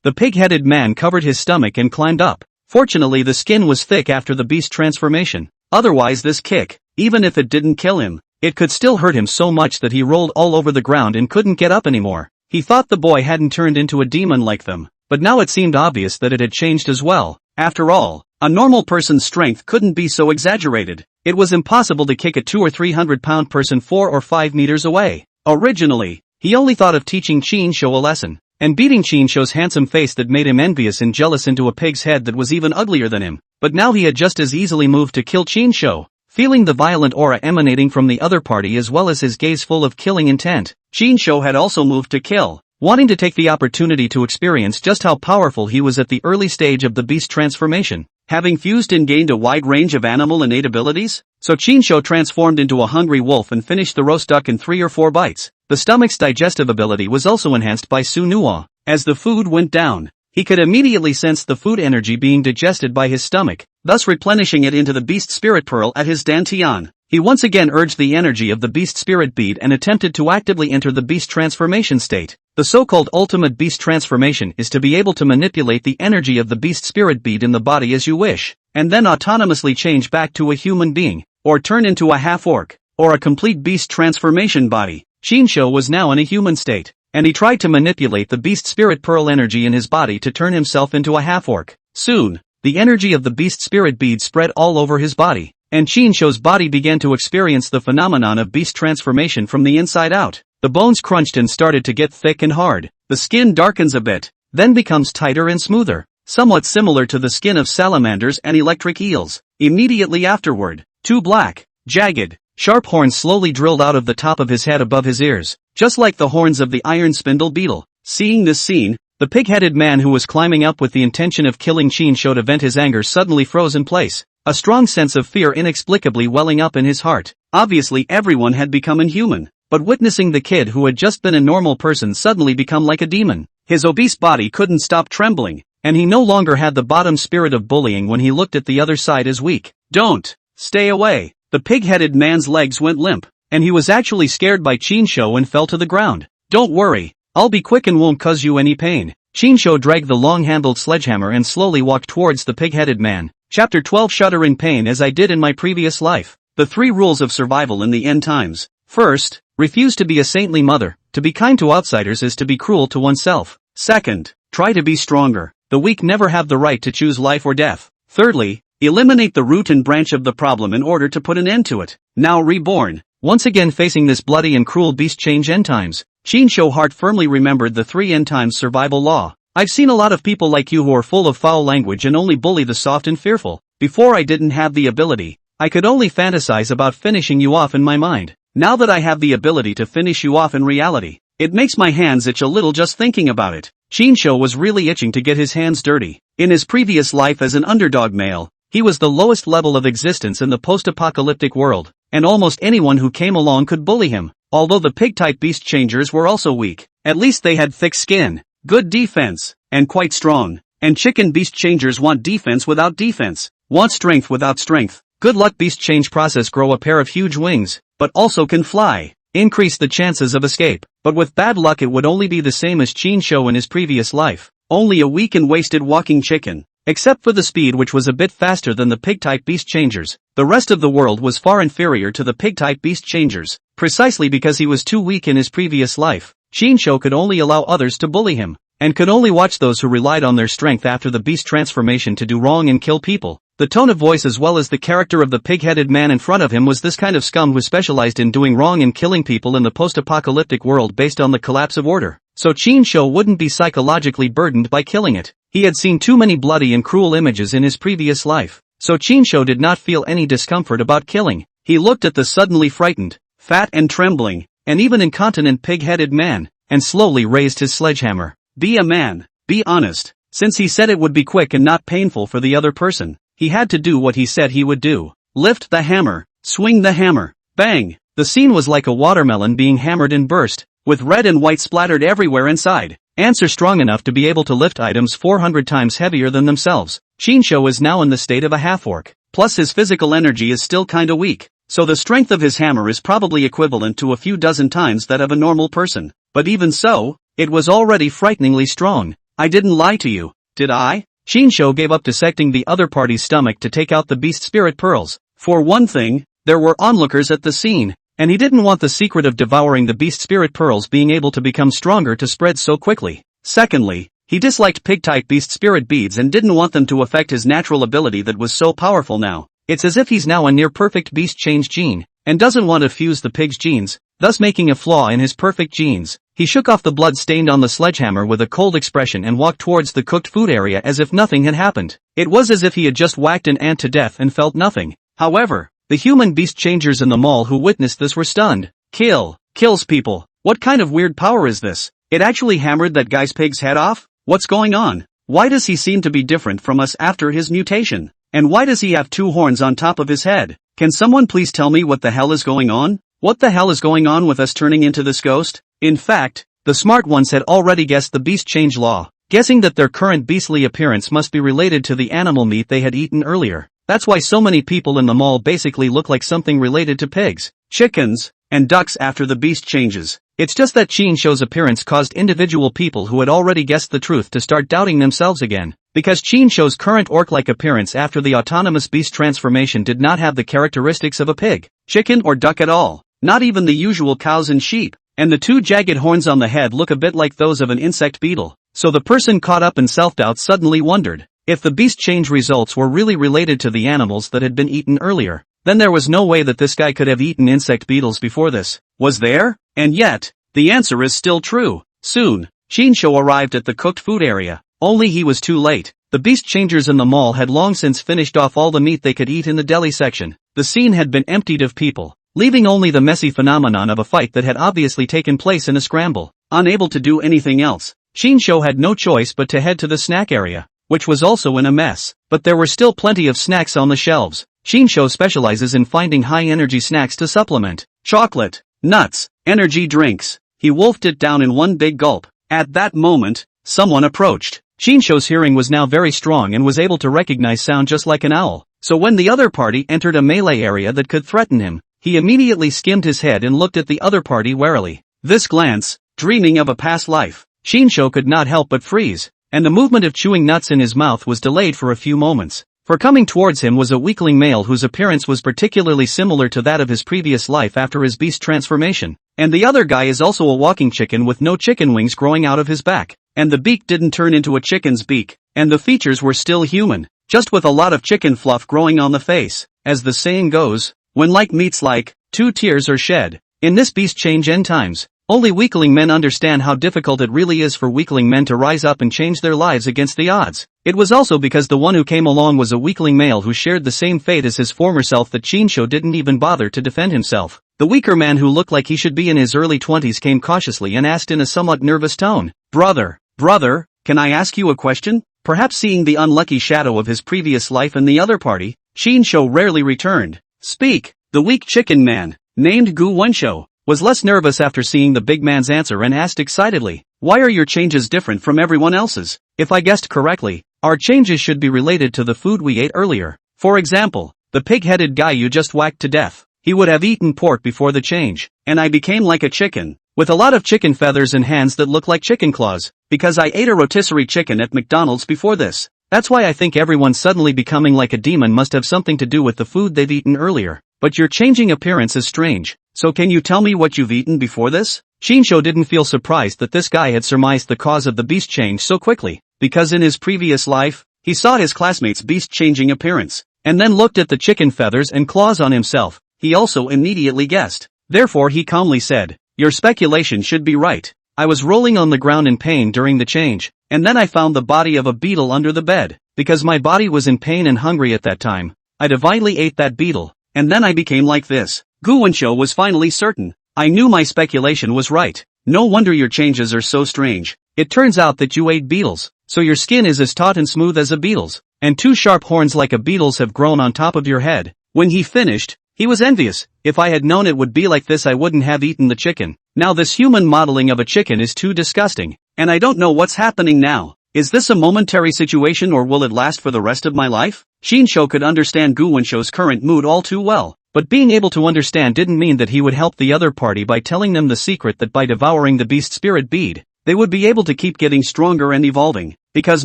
The pig-headed man covered his stomach and climbed up. Fortunately the skin was thick after the beast transformation. Otherwise this kick, even if it didn't kill him, it could still hurt him so much that he rolled all over the ground and couldn't get up anymore. He thought the boy hadn't turned into a demon like them, but now it seemed obvious that it had changed as well. After all, a normal person's strength couldn't be so exaggerated. It was impossible to kick a 200 or 300 pound person 4 or 5 meters away. Originally, he only thought of teaching Shinsho a lesson, and beating Shinsho's handsome face that made him envious and jealous into a pig's head that was even uglier than him. But now he had just as easily moved to kill Shinsho. Feeling the violent aura emanating from the other party as well as his gaze full of killing intent, Shinsho had also moved to kill, wanting to take the opportunity to experience just how powerful he was at the early stage of the beast transformation. Having fused and gained a wide range of animal innate abilities, so Shinsho transformed into a hungry wolf and finished the roast duck in 3 or 4 bites. The stomach's digestive ability was also enhanced by Sunuwa. As the food went down, he could immediately sense the food energy being digested by his stomach, thus replenishing it into the beast spirit pearl at his dantian. He once again urged the energy of the beast spirit bead and attempted to actively enter the beast transformation state. The so-called ultimate beast transformation is to be able to manipulate the energy of the beast spirit bead in the body as you wish, and then autonomously change back to a human being, or turn into a half-orc, or a complete beast transformation body. Shinsho was now in a human state, and he tried to manipulate the beast spirit pearl energy in his body to turn himself into a half-orc. Soon, the energy of the beast spirit bead spread all over his body, and Shinsho's body began to experience the phenomenon of beast transformation from the inside out. The bones crunched and started to get thick and hard. The skin darkens a bit, then becomes tighter and smoother, somewhat similar to the skin of salamanders and electric eels. Immediately afterward, 2 black, jagged, sharp horns slowly drilled out of the top of his head above his ears, just like the horns of the iron spindle beetle. Seeing this scene, the pig-headed man who was climbing up with the intention of killing Shinsho to vent his anger suddenly froze in place, a strong sense of fear inexplicably welling up in his heart. Obviously everyone had become inhuman, but witnessing the kid who had just been a normal person suddenly become like a demon, his obese body couldn't stop trembling, and he no longer had the bottom spirit of bullying when he looked at the other side as weak. Don't! Stay away! The pig-headed man's legs went limp, and he was actually scared by Shinsho and fell to the ground. Don't worry, I'll be quick and won't cause you any pain. Shinsho dragged the long-handled sledgehammer and slowly walked towards the pig-headed man. Chapter 12 Shudder in pain as I did in my previous life. The 3 rules of survival in the end times. First, refuse to be a saintly mother. To be kind to outsiders is to be cruel to oneself. Second, try to be stronger. The weak never have the right to choose life or death. Thirdly, eliminate the root and branch of the problem in order to put an end to it. Now reborn, once again facing this bloody and cruel beast change end times. Shinsho heart firmly remembered the 3 end times survival law. I've seen a lot of people like you who are full of foul language and only bully the soft and fearful. Before I didn't have the ability, I could only fantasize about finishing you off in my mind. Now that I have the ability to finish you off in reality, it makes my hands itch a little just thinking about it. Shinsho was really itching to get his hands dirty. In his previous life as an underdog male, he was the lowest level of existence in the post-apocalyptic world, and almost anyone who came along could bully him. Although the pig-type beast changers were also weak, at least they had thick skin, good defense, and quite strong. And chicken beast changers want defense without defense, want strength without strength. Good luck beast change process grow a pair of huge wings, but also can fly. Increase the chances of escape. But with bad luck it would only be the same as Shinsho in his previous life. Only a weak and wasted walking chicken. Except for the speed which was a bit faster than the pig-type beast changers, the rest of the world was far inferior to the pig-type beast changers. Precisely because he was too weak in his previous life, Shinsho could only allow others to bully him, and could only watch those who relied on their strength after the beast transformation to do wrong and kill people. The tone of voice as well as the character of the pig-headed man in front of him was this kind of scum who specialized in doing wrong and killing people in the post-apocalyptic world based on the collapse of order. So Shinsho wouldn't be psychologically burdened by killing it. He had seen too many bloody and cruel images in his previous life. So Shinsho did not feel any discomfort about killing. He looked at the suddenly frightened, fat and trembling, and even incontinent pig-headed man, and slowly raised his sledgehammer. Be a man. Be honest. Since he said it would be quick and not painful for the other person, he had to do what he said he would do. Lift the hammer. Swing the hammer. Bang! The scene was like a watermelon being hammered and burst, with red and white splattered everywhere inside. Ants are strong enough to be able to lift items 400 times heavier than themselves. Shinsho is now in the state of a half-orc. Plus his physical energy is still kinda weak, so the strength of his hammer is probably equivalent to a few dozen times that of a normal person. But even so, it was already frighteningly strong. I didn't lie to you, did I? Shinsho gave up dissecting the other party's stomach to take out the beast spirit pearls. For one thing, there were onlookers at the scene, and he didn't want the secret of devouring the beast spirit pearls being able to become stronger to spread so quickly. Secondly, he disliked pig-type beast spirit beads and didn't want them to affect his natural ability that was so powerful now. It's as if he's now a near-perfect beast change gene, and doesn't want to fuse the pig's genes, thus making a flaw in his perfect genes. He shook off the blood stained on the sledgehammer with a cold expression and walked towards the cooked food area as if nothing had happened. It was as if he had just whacked an ant to death and felt nothing. However, the human beast changers in the mall who witnessed this were stunned. Kills people. What kind of weird power is this? It actually hammered that guy's pig's head off? What's going on? Why does he seem to be different from us after his mutation? And why does he have two horns on top of his head? Can someone please tell me what the hell is going on? What the hell is going on with us turning into this ghost? In fact, the smart ones had already guessed the beast change law, guessing that their current beastly appearance must be related to the animal meat they had eaten earlier. That's why so many people in the mall basically look like something related to pigs, chickens, and ducks after the beast changes. It's just that Shinsho's appearance caused individual people who had already guessed the truth to start doubting themselves again. Because Shinsho's current orc-like appearance after the autonomous beast transformation did not have the characteristics of a pig, chicken or duck at all. Not even the usual cows and sheep. And the two jagged horns on the head look a bit like those of an insect beetle. So the person caught up in self-doubt suddenly wondered, if the beast change results were really related to the animals that had been eaten earlier, then there was no way that this guy could have eaten insect beetles before this. Was there? And yet, the answer is still true. Soon, Shinsho arrived at the cooked food area. Only he was too late. The beast changers in the mall had long since finished off all the meat they could eat in the deli section. The scene had been emptied of people, leaving only the messy phenomenon of a fight that had obviously taken place in a scramble. Unable to do anything else, Shinsho had no choice but to head to the snack area, which was also in a mess. But there were still plenty of snacks on the shelves. Shinsho specializes in finding high-energy snacks to supplement. Chocolate, nuts, energy drinks. He wolfed it down in one big gulp. At that moment, someone approached. Shinsho's hearing was now very strong and was able to recognize sound just like an owl. So when the other party entered a melee area that could threaten him, he immediately skimmed his head and looked at the other party warily. This glance, dreaming of a past life, Shinsho could not help but freeze, and the movement of chewing nuts in his mouth was delayed for a few moments. For coming towards him was a weakling male whose appearance was particularly similar to that of his previous life after his beast transformation. And the other guy is also a walking chicken with no chicken wings growing out of his back. And the beak didn't turn into a chicken's beak. And the features were still human, just with a lot of chicken fluff growing on the face. As the saying goes, when like meets like, 2 tears are shed. In this beast change end times, only weakling men understand how difficult it really is for weakling men to rise up and change their lives against the odds. It was also because the one who came along was a weakling male who shared the same fate as his former self that Shinsho didn't even bother to defend himself. The weaker man who looked like he should be in his early 20s came cautiously and asked in a somewhat nervous tone, "Brother, Brother, can I ask you a question? Perhaps seeing the unlucky shadow of his previous life in the other party, Shinsho rarely returned. Speak. The weak chicken man, named Gu Wensho, was less nervous after seeing the big man's answer and asked excitedly, "Why are your changes different from everyone else's? If I guessed correctly, our changes should be related to the food we ate earlier. For example, the pig-headed guy you just whacked to death. He would have eaten pork before the change, and I became like a chicken, with a lot of chicken feathers and hands that look like chicken claws, because I ate a rotisserie chicken at McDonald's before this. That's why I think everyone suddenly becoming like a demon must have something to do with the food they've eaten earlier. But your changing appearance is strange, so can you tell me what you've eaten before this?" Shinsho didn't feel surprised that this guy had surmised the cause of the beast change so quickly, because in his previous life, he saw his classmate's beast-changing appearance, and then looked at the chicken feathers and claws on himself. He also immediately guessed. Therefore he calmly said, "Your speculation should be right. I was rolling on the ground in pain during the change, and then I found the body of a beetle under the bed. Because my body was in pain and hungry at that time, I divinely ate that beetle, and then I became like this." Gu Wensho was finally certain. "I knew my speculation was right. No wonder your changes are so strange. It turns out that you ate beetles, so your skin is as taut and smooth as a beetle's, and two sharp horns like a beetle's have grown on top of your head." When he finished, he was envious. "If I had known it would be like this I wouldn't have eaten the chicken. Now this human modeling of a chicken is too disgusting, and I don't know what's happening now. Is this a momentary situation or will it last for the rest of my life?" Shinsho could understand Gu Wensho's current mood all too well, but being able to understand didn't mean that he would help the other party by telling them the secret that by devouring the beast spirit bead, they would be able to keep getting stronger and evolving, because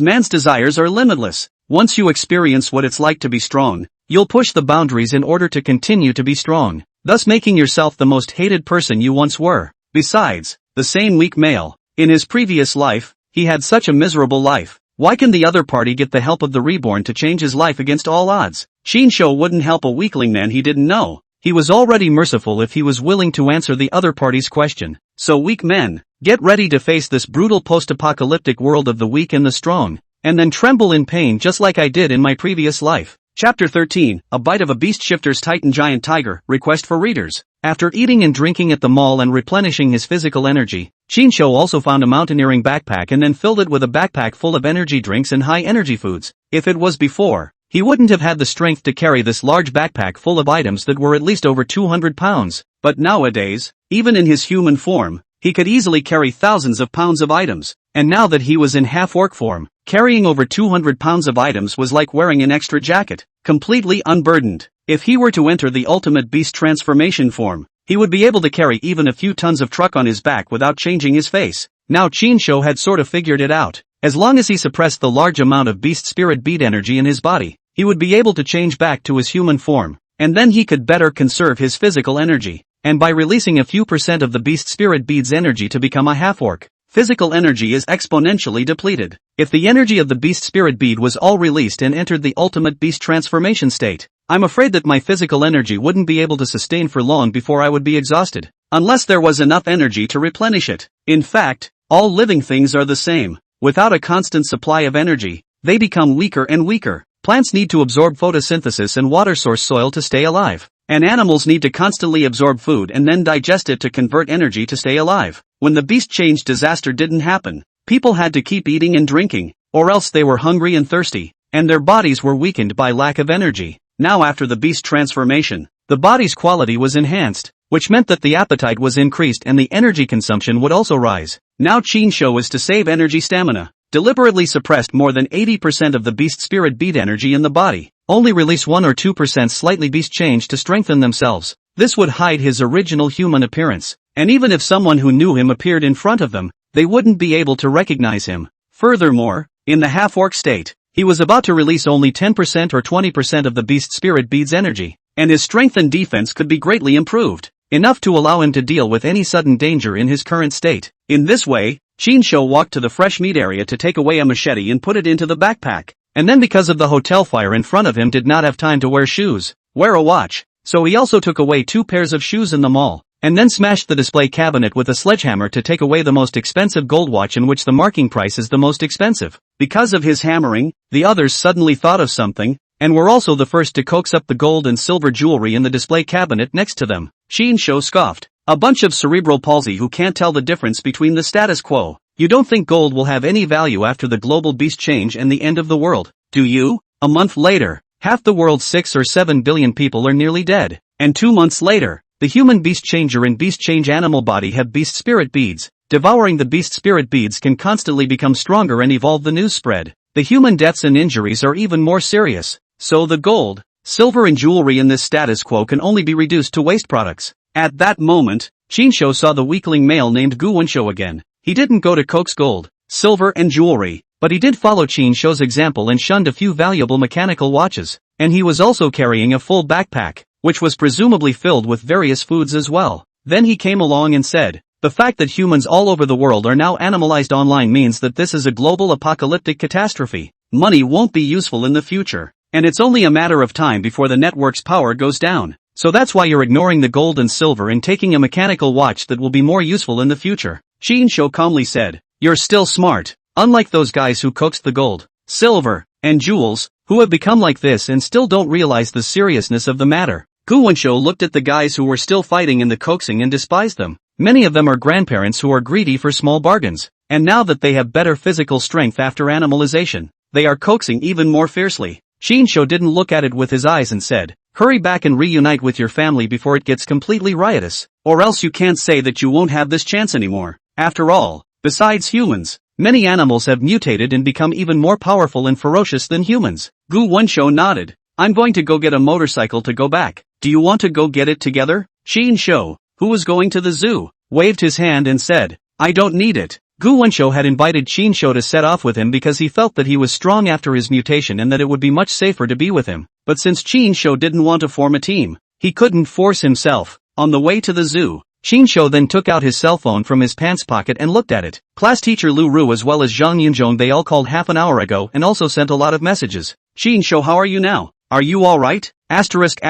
man's desires are limitless. Once you experience what it's like to be strong, you'll push the boundaries in order to continue to be strong, thus making yourself the most hated person you once were. Besides, the same weak male, in his previous life, he had such a miserable life. Why can the other party get the help of the reborn to change his life against all odds? Shinsho wouldn't help a weakling man he didn't know. He was already merciful if he was willing to answer the other party's question. So weak men, get ready to face this brutal post-apocalyptic world of the weak and the strong, and then tremble in pain just like I did in my previous life. Chapter 13, A Bite of a Beast Shifter's Titan Giant Tiger, request for readers. After eating and drinking at the mall and replenishing his physical energy, Shinsho also found a mountaineering backpack and then filled it with a backpack full of energy drinks and high-energy foods. If it was before, he wouldn't have had the strength to carry this large backpack full of items that were at least over 200 pounds. But nowadays, even in his human form, he could easily carry thousands of pounds of items. And now that he was in half-orc form, carrying over 200 pounds of items was like wearing an extra jacket, completely unburdened. If he were to enter the ultimate beast transformation form, he would be able to carry even a few tons of truck on his back without changing his face. Now Shinsho had sort of figured it out. As long as he suppressed the large amount of beast spirit bead energy in his body, he would be able to change back to his human form, and then he could better conserve his physical energy. And by releasing a few percent of the beast spirit bead's energy to become a half-orc, physical energy is exponentially depleted. If the energy of the beast spirit bead was all released and entered the ultimate beast transformation state, I'm afraid that my physical energy wouldn't be able to sustain for long before I would be exhausted, unless there was enough energy to replenish it. In fact, all living things are the same. Without a constant supply of energy, they become weaker and weaker. Plants need to absorb photosynthesis and water source soil to stay alive, and animals need to constantly absorb food and then digest it to convert energy to stay alive. When the beast change disaster didn't happen, people had to keep eating and drinking, or else they were hungry and thirsty, and their bodies were weakened by lack of energy. Now after the beast transformation, the body's quality was enhanced, which meant that the appetite was increased and the energy consumption would also rise. Now Shinsho was to save energy stamina, deliberately suppressed more than 80% of the beast spirit bead energy in the body, only release 1 or 2% slightly beast change to strengthen themselves. This would hide his original human appearance, and even if someone who knew him appeared in front of them, they wouldn't be able to recognize him. Furthermore, in the half-orc state, he was about to release only 10% or 20% of the beast spirit bead's energy, and his strength and defense could be greatly improved, enough to allow him to deal with any sudden danger in his current state. In this way, Shinsho walked to the fresh meat area to take away a machete and put it into the backpack, and then because of the hotel fire in front of him did not have time to wear shoes, wear a watch, so he also took away 2 pairs of shoes in the mall, and then smashed the display cabinet with a sledgehammer to take away the most expensive gold watch in which the marking price is the most expensive. Because of his hammering, the others suddenly thought of something, and were also the first to coax up the gold and silver jewelry in the display cabinet next to them. Shinsho scoffed. A bunch of cerebral palsy who can't tell the difference between the status quo You don't think gold will have any value after the global beast change and the end of the world, do you? A month later, half the world's 6 or 7 billion people are nearly dead. And 2 months later, the human beast changer and beast change animal body have beast spirit beads. Devouring the beast spirit beads can constantly become stronger and evolve the news spread. The human deaths and injuries are even more serious. So the gold, silver and jewelry in this status quo can only be reduced to waste products. At that moment, Shinsho saw the weakling male named Gu Wensho again. He didn't go to coax gold, silver and jewelry, but he did follow Shinsho's example and shunned a few valuable mechanical watches. And he was also carrying a full backpack, which was presumably filled with various foods as well. Then he came along and said, the fact that humans all over the world are now animalized online means that this is a global apocalyptic catastrophe. Money won't be useful in the future, and it's only a matter of time before the network's power goes down. So that's why you're ignoring the gold and silver and taking a mechanical watch that will be more useful in the future. Shinsho calmly said, you're still smart, unlike those guys who coaxed the gold, silver, and jewels, who have become like this and still don't realize the seriousness of the matter. Gu Wensho looked at the guys who were still fighting in the coaxing and despised them. Many of them are grandparents who are greedy for small bargains, and now that they have better physical strength after animalization, they are coaxing even more fiercely. Shinsho didn't look at it with his eyes and said, hurry back and reunite with your family before it gets completely riotous, or else you can't say that you won't have this chance anymore. After all, besides humans, many animals have mutated and become even more powerful and ferocious than humans. Gu Wensho nodded. I'm going to go get a motorcycle to go back. Do you want to go get it together? Shinsho, who was going to the zoo, waved his hand and said, I don't need it. Gu Wensho had invited Shinsho to set off with him because he felt that he was strong after his mutation and that it would be much safer to be with him. But since Shinsho didn't want to form a team, he couldn't force himself. On the way to the zoo, Shinsho then took out his cell phone from his pants pocket and looked at it. Class teacher Lu Ru as well as Zhang Yunzhong they all called half an hour ago and also sent a lot of messages. Shinsho, how are you now? Are you alright? Asterisk.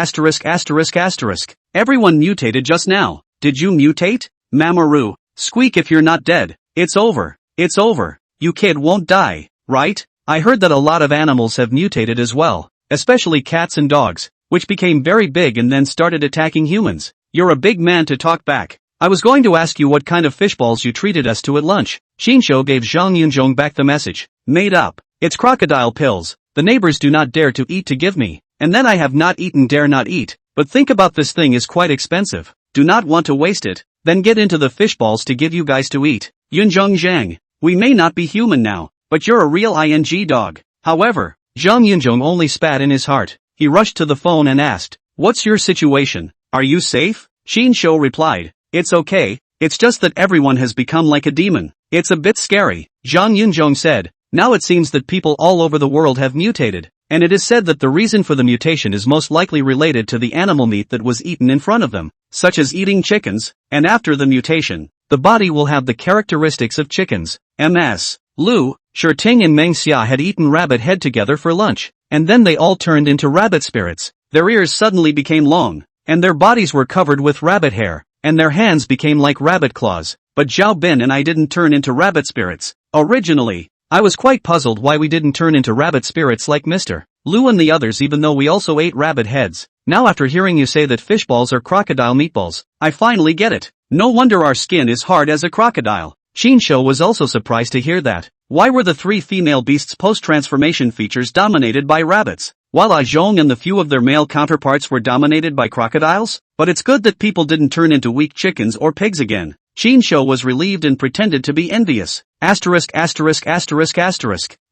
Everyone mutated just now. Did you mutate? Mamoru, squeak if you're not dead. It's over. It's over. You kid won't die, right? I heard that a lot of animals have mutated as well, especially cats and dogs, which became very big and then started attacking humans. You're a big man to talk back. I was going to ask you what kind of fishballs you treated us to at lunch. Shinsho gave Zhang Yunzhong back the message. Made up. It's crocodile pills. The neighbors do not dare to eat to give me. And then I have not eaten dare not eat. But think about this thing is quite expensive. Do not want to waste it. Then get into the fishballs to give you guys to eat. Yunzhong Zhang. We may not be human now, but you're a real ing dog. However, Zhang Yunzhong only spat in his heart. He rushed to the phone and asked, what's your situation? Are you safe? Shinsho replied, it's okay, it's just that everyone has become like a demon. It's a bit scary. Zhang Yunzhong said, now it seems that people all over the world have mutated, and it is said that the reason for the mutation is most likely related to the animal meat that was eaten in front of them, such as eating chickens, and after the mutation, the body will have the characteristics of chickens. Ms. Lu, Shirting and Meng Xia had eaten rabbit head together for lunch, and then they all turned into rabbit spirits. Their ears suddenly became long, and their bodies were covered with rabbit hair, and their hands became like rabbit claws. But Zhao Bin and I didn't turn into rabbit spirits. Originally, I was quite puzzled why we didn't turn into rabbit spirits like Mr. Lu and the others even though we also ate rabbit heads. Now after hearing you say that fishballs are crocodile meatballs, I finally get it. No wonder our skin is hard as a crocodile. Shinsho was also surprised to hear that. Why were the 3 female beasts post-transformation features dominated by rabbits, while Zhong and the few of their male counterparts were dominated by crocodiles? But it's good that people didn't turn into weak chickens or pigs again. Shinsho was relieved and pretended to be envious. Asterisk.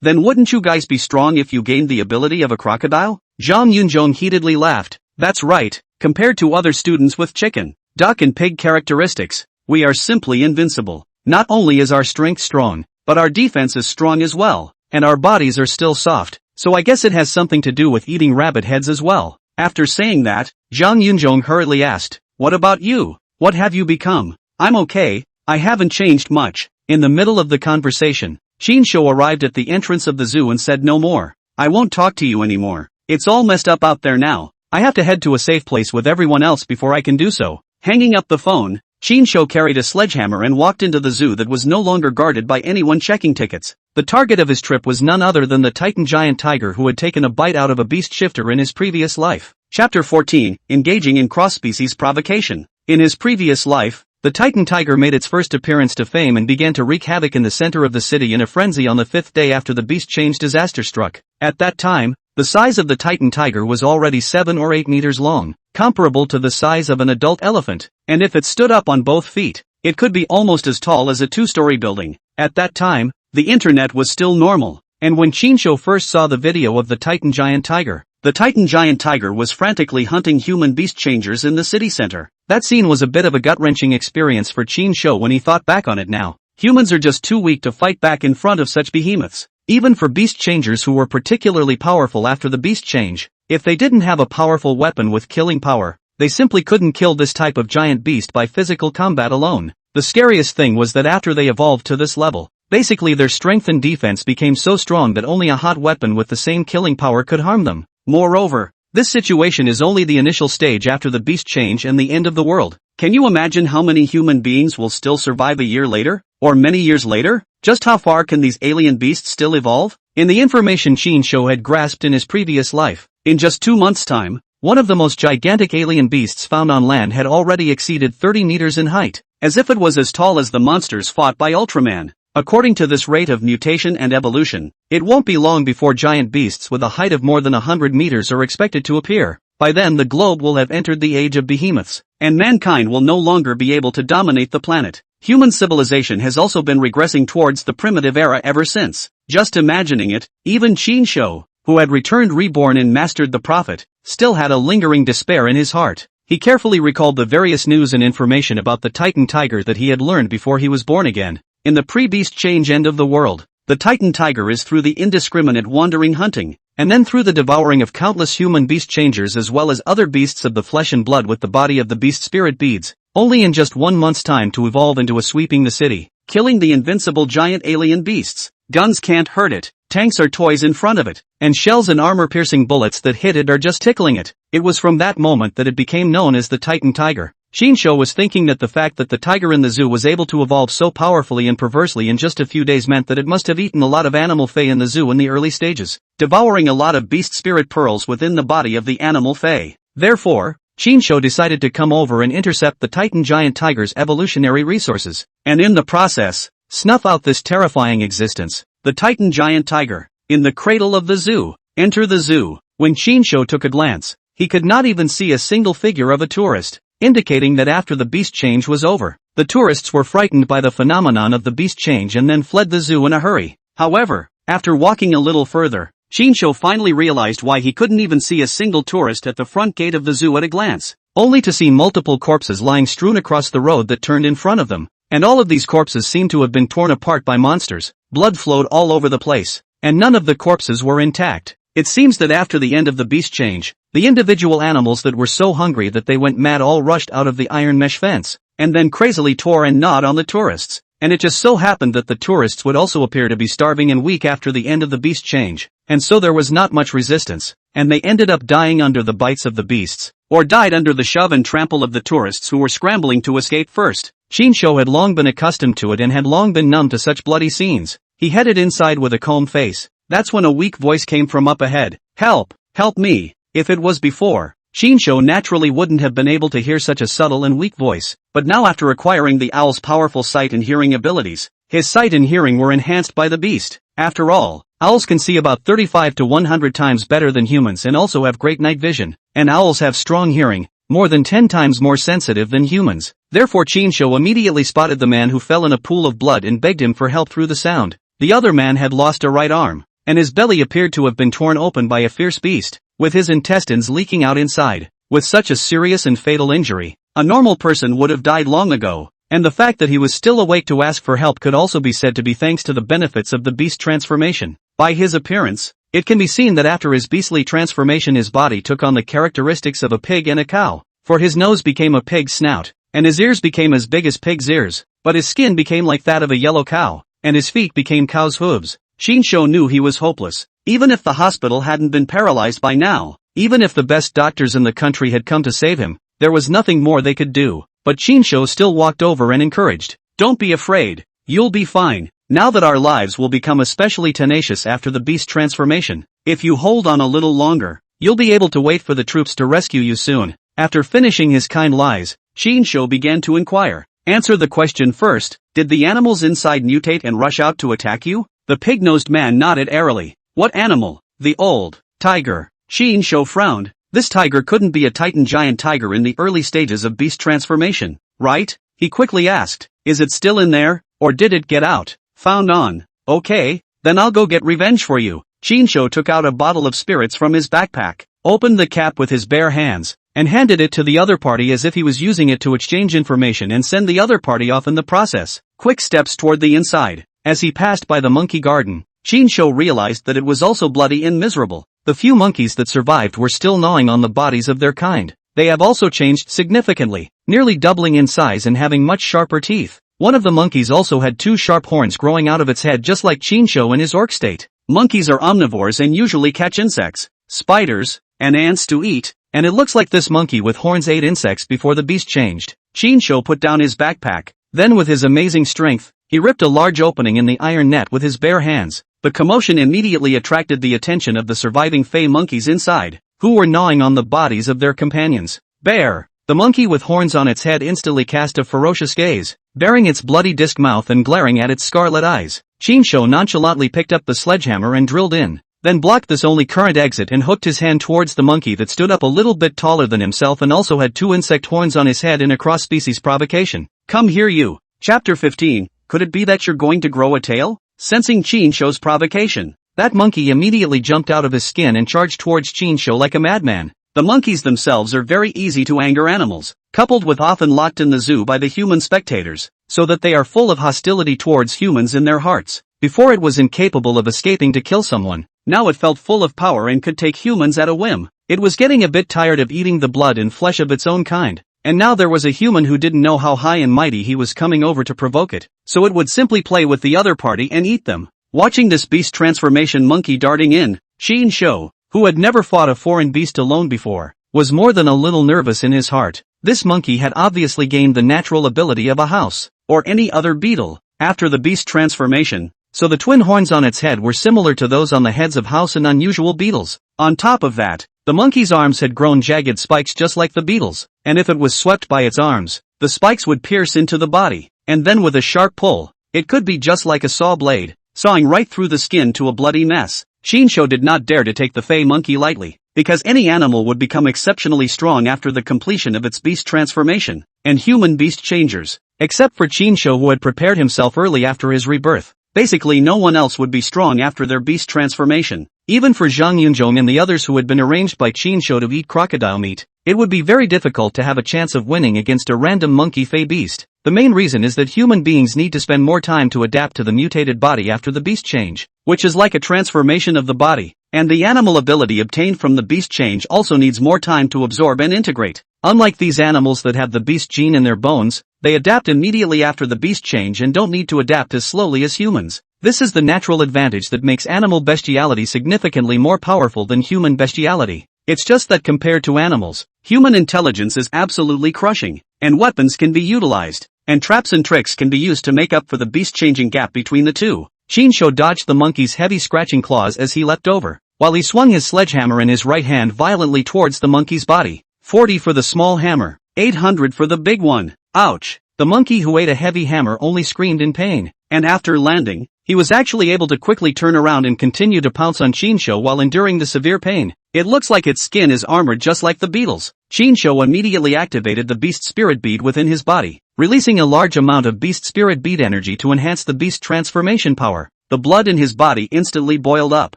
Then wouldn't you guys be strong if you gained the ability of a crocodile? Zhang Yunzhong heatedly laughed. That's right, compared to other students with chicken, duck and pig characteristics, we are simply invincible. Not only is our strength strong, but our defense is strong as well, and our bodies are still soft, so I guess it has something to do with eating rabbit heads as well. After saying that, Zhang Yunzhong hurriedly asked, what about you? What have you become? I'm okay, I haven't changed much. In the middle of the conversation, Shinsho arrived at the entrance of the zoo and said no more. I won't talk to you anymore. It's all messed up out there now. I have to head to a safe place with everyone else before I can do so. Hanging up the phone, Shinsho carried a sledgehammer and walked into the zoo that was no longer guarded by anyone checking tickets. The target of his trip was none other than the Titan giant tiger who had taken a bite out of a beast shifter in his previous life. Chapter 14, Engaging in Cross-Species Provocation. In his previous life, the Titan tiger made its first appearance to fame and began to wreak havoc in the center of the city in a frenzy on the 5th day after the beast change disaster struck. At that time, the size of the Titan tiger was already 7 or 8 meters long, comparable to the size of an adult elephant, and if it stood up on both feet, it could be almost as tall as a 2-story building. At that time, the internet was still normal, and when Chinsho first saw the video of the Titan giant tiger, the Titan giant tiger was frantically hunting human beast changers in the city center. That scene was a bit of a gut-wrenching experience for Chinsho when he thought back on it now. Humans are just too weak to fight back in front of such behemoths. Even for beast changers who were particularly powerful after the beast change, if they didn't have a powerful weapon with killing power, they simply couldn't kill this type of giant beast by physical combat alone. The scariest thing was that after they evolved to this level, basically their strength and defense became so strong that only a hot weapon with the same killing power could harm them. Moreover, this situation is only the initial stage after the beast change and the end of the world. Can you imagine how many human beings will still survive a year later? Or many years later? Just how far can these alien beasts still evolve? In the information Chinsho had grasped in his previous life, in just 2 months' time, one of the most gigantic alien beasts found on land had already exceeded 30 meters in height, as if it was as tall as the monsters fought by Ultraman. According to this rate of mutation and evolution, it won't be long before giant beasts with a height of more than 100 meters are expected to appear. By then the globe will have entered the age of behemoths, and mankind will no longer be able to dominate the planet. Human civilization has also been regressing towards the primitive era ever since. Just imagining it, even Chinsho, who had returned reborn and mastered the prophet, still had a lingering despair in his heart. He carefully recalled the various news and information about the Titan tiger that he had learned before he was born again. In the pre-beast change end of the world, the Titan tiger is through the indiscriminate wandering hunting, and then through the devouring of countless human beast changers as well as other beasts of the flesh and blood with the body of the beast spirit beads, only in just 1 month's time to evolve into a sweeping the city, killing the invincible giant alien beasts. Guns can't hurt it, tanks are toys in front of it, and shells and armor-piercing bullets that hit it are just tickling it. It was from that moment that it became known as the Titan tiger. Chinsho was thinking that the fact that the tiger in the zoo was able to evolve so powerfully and perversely in just a few days meant that it must have eaten a lot of animal fae in the zoo in the early stages, devouring a lot of beast spirit pearls within the body of the animal fae. Therefore, Chinsho decided to come over and intercept the Titan giant tiger's evolutionary resources, and in the process, snuff out this terrifying existence. The Titan giant tiger, in the cradle of the zoo. Enter the zoo. When Chinsho took a glance, he could not even see a single figure of a tourist, indicating that after the beast change was over, the tourists were frightened by the phenomenon of the beast change and then fled the zoo in a hurry. However, after walking a little further, Chinsho finally realized why he couldn't even see a single tourist at the front gate of the zoo at a glance, only to see multiple corpses lying strewn across the road that turned in front of them, and all of these corpses seemed to have been torn apart by monsters. Blood flowed all over the place, and none of the corpses were intact. It seems that after the end of the beast change, the individual animals that were so hungry that they went mad all rushed out of the iron mesh fence, and then crazily tore and gnawed on the tourists, and it just so happened that the tourists would also appear to be starving and weak after the end of the beast change, and so there was not much resistance, and they ended up dying under the bites of the beasts, or died under the shove and trample of the tourists who were scrambling to escape first. Chinsho had long been accustomed to it and had long been numb to such bloody scenes. He headed inside with a calm face. That's when a weak voice came from up ahead. Help! Help me! If it was before, Chinsho naturally wouldn't have been able to hear such a subtle and weak voice, but now after acquiring the owl's powerful sight and hearing abilities, his sight and hearing were enhanced by the beast. After all, owls can see about 35 to 100 times better than humans and also have great night vision, and owls have strong hearing, more than 10 times more sensitive than humans. Therefore Chinsho immediately spotted the man who fell in a pool of blood and begged him for help through the sound. The other man had lost a right arm, and his belly appeared to have been torn open by a fierce beast, with his intestines leaking out inside. With such a serious and fatal injury, a normal person would have died long ago, and the fact that he was still awake to ask for help could also be said to be thanks to the benefits of the beast transformation. By his appearance, it can be seen that after his beastly transformation his body took on the characteristics of a pig and a cow, for his nose became a pig's snout, and his ears became as big as pig's ears, but his skin became like that of a yellow cow, and his feet became cow's hooves. Chinsho knew he was hopeless. Even if the hospital hadn't been paralyzed by now, even if the best doctors in the country had come to save him, there was nothing more they could do. But Chinsho still walked over and encouraged. Don't be afraid. You'll be fine. Now that our lives will become especially tenacious after the beast transformation, if you hold on a little longer, you'll be able to wait for the troops to rescue you soon. After finishing his kind lies, Chinsho began to inquire. Answer the question first. Did the animals inside mutate and rush out to attack you? The pig-nosed man nodded airily. What animal? The old tiger. Shin-sho frowned. This tiger couldn't be a titan giant tiger in the early stages of beast transformation, right? He quickly asked. Is it still in there, or did it get out? Found on. Okay, then I'll go get revenge for you. Shin-sho took out a bottle of spirits from his backpack, opened the cap with his bare hands, and handed it to the other party as if he was using it to exchange information and send the other party off in the process. Quick steps toward the inside. As he passed by the monkey garden, Shin-sho realized that it was also bloody and miserable. The few monkeys that survived were still gnawing on the bodies of their kind. They have also changed significantly, nearly doubling in size and having much sharper teeth. One of the monkeys also had 2 sharp horns growing out of its head just like Shin-sho in his orc state. Monkeys are omnivores and usually catch insects, spiders, and ants to eat, and it looks like this monkey with horns ate insects before the beast changed. Shin-sho put down his backpack, then with his amazing strength, he ripped a large opening in the iron net with his bare hands. The commotion immediately attracted the attention of the surviving fey monkeys inside, who were gnawing on the bodies of their companions. Bear! The monkey with horns on its head instantly cast a ferocious gaze, baring its bloody disc mouth and glaring at its scarlet eyes. Shin-sho nonchalantly picked up the sledgehammer and drilled in, then blocked this only current exit and hooked his hand towards the monkey that stood up a little bit taller than himself and also had 2 insect horns on his head in a cross-species provocation. Come here you! Chapter 15, could it be that you're going to grow a tail? Sensing Shin-sho's provocation, that monkey immediately jumped out of his skin and charged towards Shin-sho like a madman. The monkeys themselves are very easy to anger animals, coupled with often locked in the zoo by the human spectators, so that they are full of hostility towards humans in their hearts. Before it was incapable of escaping to kill someone, now it felt full of power and could take humans at a whim. It was getting a bit tired of eating the blood and flesh of its own kind, and now there was a human who didn't know how high and mighty he was coming over to provoke it, so it would simply play with the other party and eat them. Watching this beast transformation monkey darting in, Shin-sho, who had never fought a foreign beast alone before, was more than a little nervous in his heart. This monkey had obviously gained the natural ability of a house, or any other beetle, after the beast transformation, so the twin horns on its head were similar to those on the heads of house and unusual beetles. On top of that, the monkey's arms had grown jagged spikes just like the beetles, and if it was swept by its arms, the spikes would pierce into the body, and then with a sharp pull, it could be just like a saw blade, sawing right through the skin to a bloody mess. Shin-sho did not dare to take the fey monkey lightly, because any animal would become exceptionally strong after the completion of its beast transformation, and human beast changers, except for Shin-sho who had prepared himself early after his rebirth. Basically no one else would be strong after their beast transformation. Even for Zhang Yunzhong and the others who had been arranged by Shin-sho to eat crocodile meat, it would be very difficult to have a chance of winning against a random monkey fey beast. The main reason is that human beings need to spend more time to adapt to the mutated body after the beast change, which is like a transformation of the body, and the animal ability obtained from the beast change also needs more time to absorb and integrate. Unlike these animals that have the beast gene in their bones, they adapt immediately after the beast change and don't need to adapt as slowly as humans. This is the natural advantage that makes animal bestiality significantly more powerful than human bestiality. It's just that compared to animals, human intelligence is absolutely crushing, and weapons can be utilized, and traps and tricks can be used to make up for the beast-changing gap between the two. Shin-sho dodged the monkey's heavy scratching claws as he leapt over, while he swung his sledgehammer in his right hand violently towards the monkey's body. 40 for the small hammer, 800 for the big one. Ouch! The monkey who ate a heavy hammer only screamed in pain, and after landing, he was actually able to quickly turn around and continue to pounce on Shin-sho while enduring the severe pain. It looks like its skin is armored just like the beetles. Shin-sho immediately activated the beast spirit bead within his body, releasing a large amount of beast spirit bead energy to enhance the beast transformation power. The blood in his body instantly boiled up,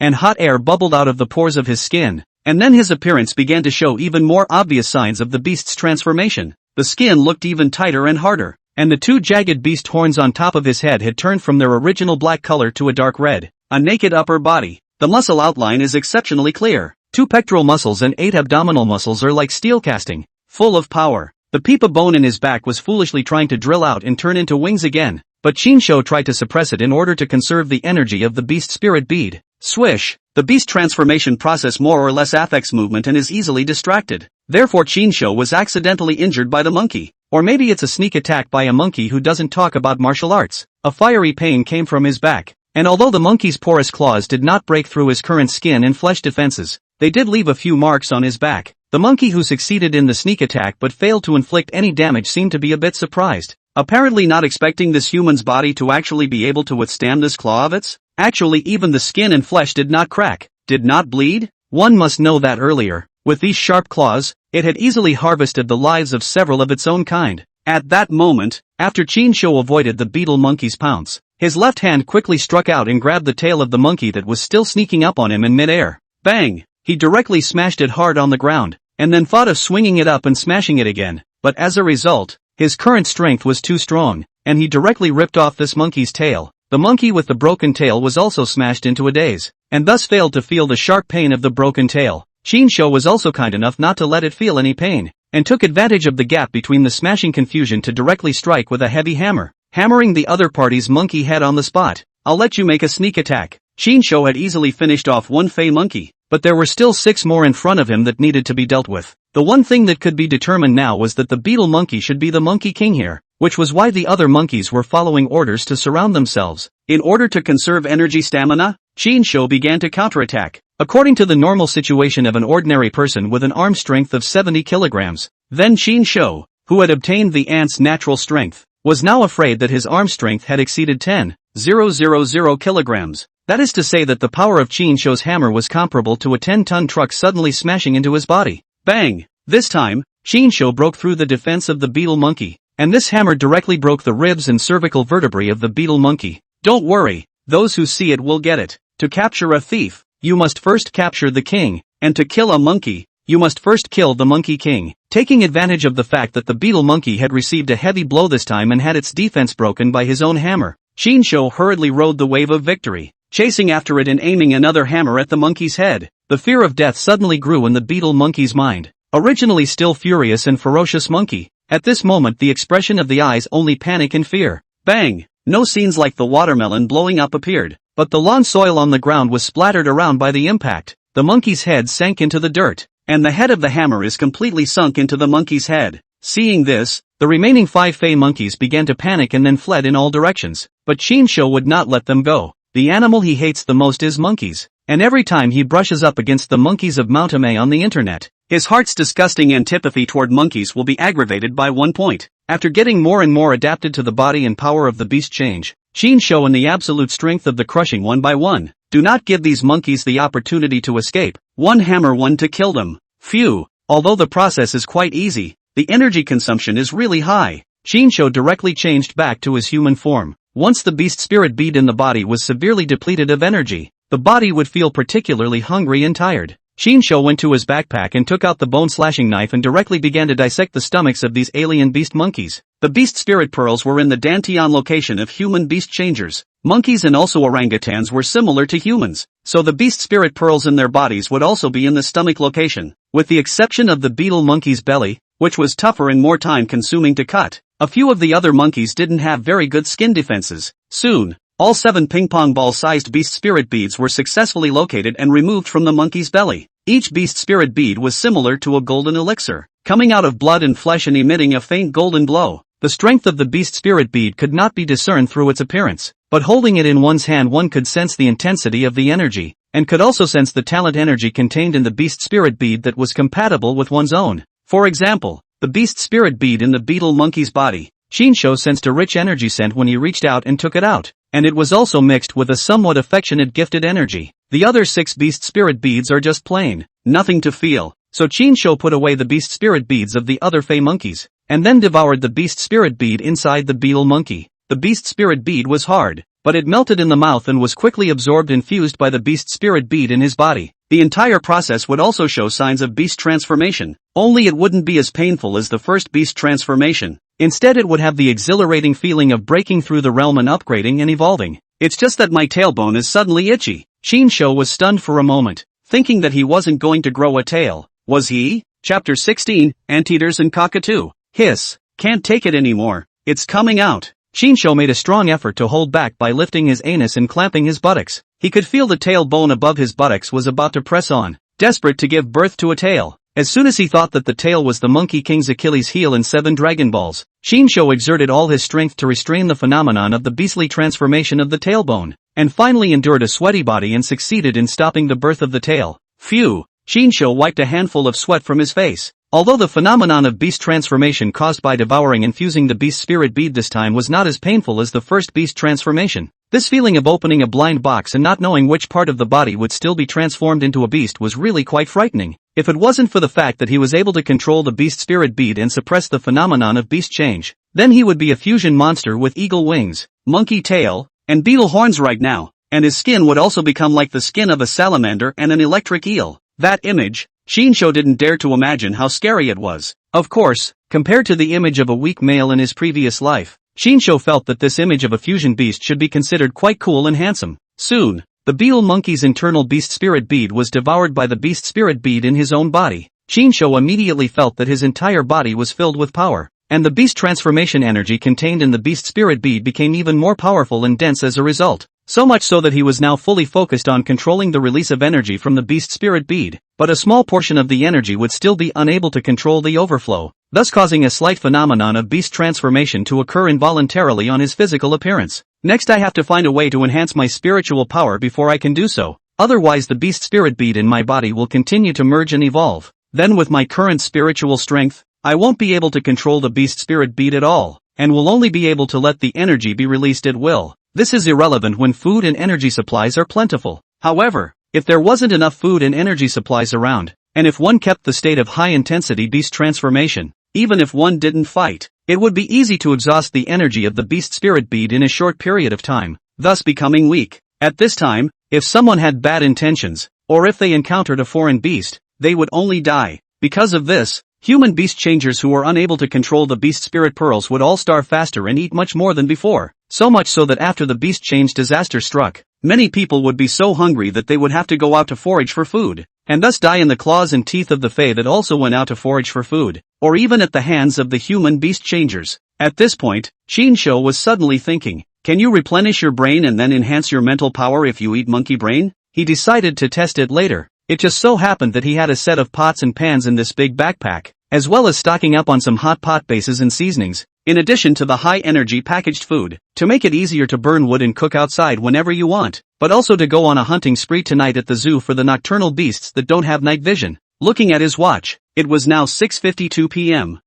and hot air bubbled out of the pores of his skin, and then his appearance began to show even more obvious signs of the beast's transformation. The skin looked even tighter and harder, and the 2 jagged beast horns on top of his head had turned from their original black color to a dark red. A naked upper body. The muscle outline is exceptionally clear. 2 pectoral muscles and 8 abdominal muscles are like steel casting, full of power. The peepa bone in his back was foolishly trying to drill out and turn into wings again, but Shin-sho tried to suppress it in order to conserve the energy of the beast spirit bead. Swish! The beast transformation process more or less affects movement and is easily distracted. Therefore Shin-sho was accidentally injured by the monkey. Or maybe it's a sneak attack by a monkey who doesn't talk about martial arts. A fiery pain came from his back, and although the monkey's porous claws did not break through his current skin and flesh defenses, they did leave a few marks on his back. The monkey who succeeded in the sneak attack but failed to inflict any damage seemed to be a bit surprised. apparently not expecting this human's body to actually be able to withstand this claw of its. Actually, even the skin and flesh did not crack, did not bleed. One must know that earlier, with these sharp claws, it had easily harvested the lives of several of its own kind. At that moment, after Qinshu avoided the beetle monkey's pounce, his left hand quickly struck out and grabbed the tail of the monkey that was still sneaking up on him in midair. Bang! He directly smashed it hard on the ground, and then thought of swinging it up and smashing it again, but as a result, his current strength was too strong, and he directly ripped off this monkey's tail. The monkey with the broken tail was also smashed into a daze, and thus failed to feel the sharp pain of the broken tail. Qinshu was also kind enough not to let it feel any pain, and took advantage of the gap between the smashing confusion to directly strike with a heavy hammer, hammering the other party's monkey head on the spot. I'll let you make a sneak attack. Qinshu had easily finished off one Fey monkey, but there were still 6 more in front of him that needed to be dealt with. The one thing that could be determined now was that the beetle monkey should be the monkey king here, which was why the other monkeys were following orders to surround themselves. In order to conserve energy stamina, Qinshu began to counterattack, according to the normal situation of an ordinary person with an arm strength of 70 kilograms. Then Qinshu, who had obtained the ant's natural strength, was now afraid that his arm strength had exceeded 10,000 kilograms. That is to say that the power of Qinshu's hammer was comparable to a 10-ton truck suddenly smashing into his body. Bang! This time, Qinshu broke through the defense of the beetle monkey, and this hammer directly broke the ribs and cervical vertebrae of the beetle monkey. Don't worry, those who see it will get it. To capture a thief, you must first capture the king, and to kill a monkey, you must first kill the monkey king. Taking advantage of the fact that the beetle monkey had received a heavy blow this time and had its defense broken by his own hammer, Qinshu hurriedly rode the wave of victory, chasing after it and aiming another hammer at the monkey's head. The fear of death suddenly grew in the beetle monkey's mind. Originally still furious and ferocious monkey, at this moment the expression of the eyes only panic and fear. Bang! No scenes like the watermelon blowing up appeared, but the lawn soil on the ground was splattered around by the impact. The monkey's head sank into the dirt, and the head of the hammer is completely sunk into the monkey's head. Seeing this, the remaining 5 Fey monkeys began to panic and then fled in all directions, but Qinshu would not let them go. The animal he hates the most is monkeys, and every time he brushes up against the monkeys of Mount Ame on the internet, his heart's disgusting antipathy toward monkeys will be aggravated by 1 point. After getting more and more adapted to the body and power of the beast change, Qinshu and the absolute strength of the crushing 1 by 1. Do not give these monkeys the opportunity to escape. 1 hammer 1 to kill them. Phew. Although the process is quite easy, the energy consumption is really high. Qinshu directly changed back to his human form. Once the beast spirit bead in the body was severely depleted of energy, the body would feel particularly hungry and tired. Qinshu went to his backpack and took out the bone-slashing knife and directly began to dissect the stomachs of these alien beast monkeys. The beast spirit pearls were in the Dantian location of human beast changers. Monkeys and also orangutans were similar to humans, so the beast spirit pearls in their bodies would also be in the stomach location, with the exception of the beetle monkey's belly, which was tougher and more time-consuming to cut. A few of the other monkeys didn't have very good skin defenses. Soon, all 7 ping-pong ball-sized beast spirit beads were successfully located and removed from the monkey's belly. Each beast spirit bead was similar to a golden elixir, coming out of blood and flesh and emitting a faint golden glow. The strength of the beast spirit bead could not be discerned through its appearance, but holding it in one's hand one could sense the intensity of the energy, and could also sense the talent energy contained in the beast spirit bead that was compatible with one's own. For example, the beast spirit bead in the beetle monkey's body. Qinshu sensed a rich energy scent when he reached out and took it out, and it was also mixed with a somewhat affectionate gifted energy. The other 6 beast spirit beads are just plain, nothing to feel, so Qinshu put away the beast spirit beads of the other Fey monkeys, and then devoured the beast spirit bead inside the beetle monkey. The beast spirit bead was hard, but it melted in the mouth and was quickly absorbed and fused by the beast spirit bead in his body. The entire process would also show signs of beast transformation, only it wouldn't be as painful as the first beast transformation. Instead it would have the exhilarating feeling of breaking through the realm and upgrading and evolving. It's just that my tailbone is suddenly itchy. Qinshu was stunned for a moment, thinking that he wasn't going to grow a tail. Was he? Chapter 16, Anteaters and Cockatoo. Hiss. Can't take it anymore. It's coming out. Qinshu made a strong effort to hold back by lifting his anus and clamping his buttocks. He could feel the tailbone above his buttocks was about to press on, desperate to give birth to a tail. As soon as he thought that the tail was the Monkey King's Achilles heel in 7 Dragon Balls, Qinshu exerted all his strength to restrain the phenomenon of the beastly transformation of the tailbone, and finally endured a sweaty body and succeeded in stopping the birth of the tail. Phew! Qinshu wiped a handful of sweat from his face. Although the phenomenon of beast transformation caused by devouring and fusing the beast spirit bead this time was not as painful as the first beast transformation, this feeling of opening a blind box and not knowing which part of the body would still be transformed into a beast was really quite frightening. If it wasn't for the fact that he was able to control the beast spirit bead and suppress the phenomenon of beast change, then he would be a fusion monster with eagle wings, monkey tail, and beetle horns right now, and his skin would also become like the skin of a salamander and an electric eel. That image, Shinsho didn't dare to imagine how scary it was. Of course, compared to the image of a weak male in his previous life, Shinsho felt that this image of a fusion beast should be considered quite cool and handsome. Soon, the beetle monkey's internal beast spirit bead was devoured by the beast spirit bead in his own body. Shinsho immediately felt that his entire body was filled with power, and the beast transformation energy contained in the beast spirit bead became even more powerful and dense as a result. So much so that he was now fully focused on controlling the release of energy from the beast spirit bead, but a small portion of the energy would still be unable to control the overflow, thus causing a slight phenomenon of beast transformation to occur involuntarily on his physical appearance. Next, I have to find a way to enhance my spiritual power before I can do so, otherwise the beast spirit bead in my body will continue to merge and evolve. Then with my current spiritual strength, I won't be able to control the beast spirit bead at all, and will only be able to let the energy be released at will. This is irrelevant when food and energy supplies are plentiful. However, if there wasn't enough food and energy supplies around, and if one kept the state of high-intensity beast transformation, even if one didn't fight, it would be easy to exhaust the energy of the beast spirit bead in a short period of time, thus becoming weak. At this time, if someone had bad intentions, or if they encountered a foreign beast, they would only die. Because of this, human beast changers who were unable to control the beast spirit pearls would all starve faster and eat much more than before. So much so that after the beast change disaster struck, many people would be so hungry that they would have to go out to forage for food, and thus die in the claws and teeth of the Fae that also went out to forage for food, or even at the hands of the human beast changers. At this point, Shinsho was suddenly thinking, can you replenish your brain and then enhance your mental power if you eat monkey brain? He decided to test it later. It just so happened that he had a set of pots and pans in this big backpack, as well as stocking up on some hot pot bases and seasonings, in addition to the high-energy packaged food, to make it easier to burn wood and cook outside whenever you want, but also to go on a hunting spree tonight at the zoo for the nocturnal beasts that don't have night vision. Looking at his watch, it was now 6:52 p.m.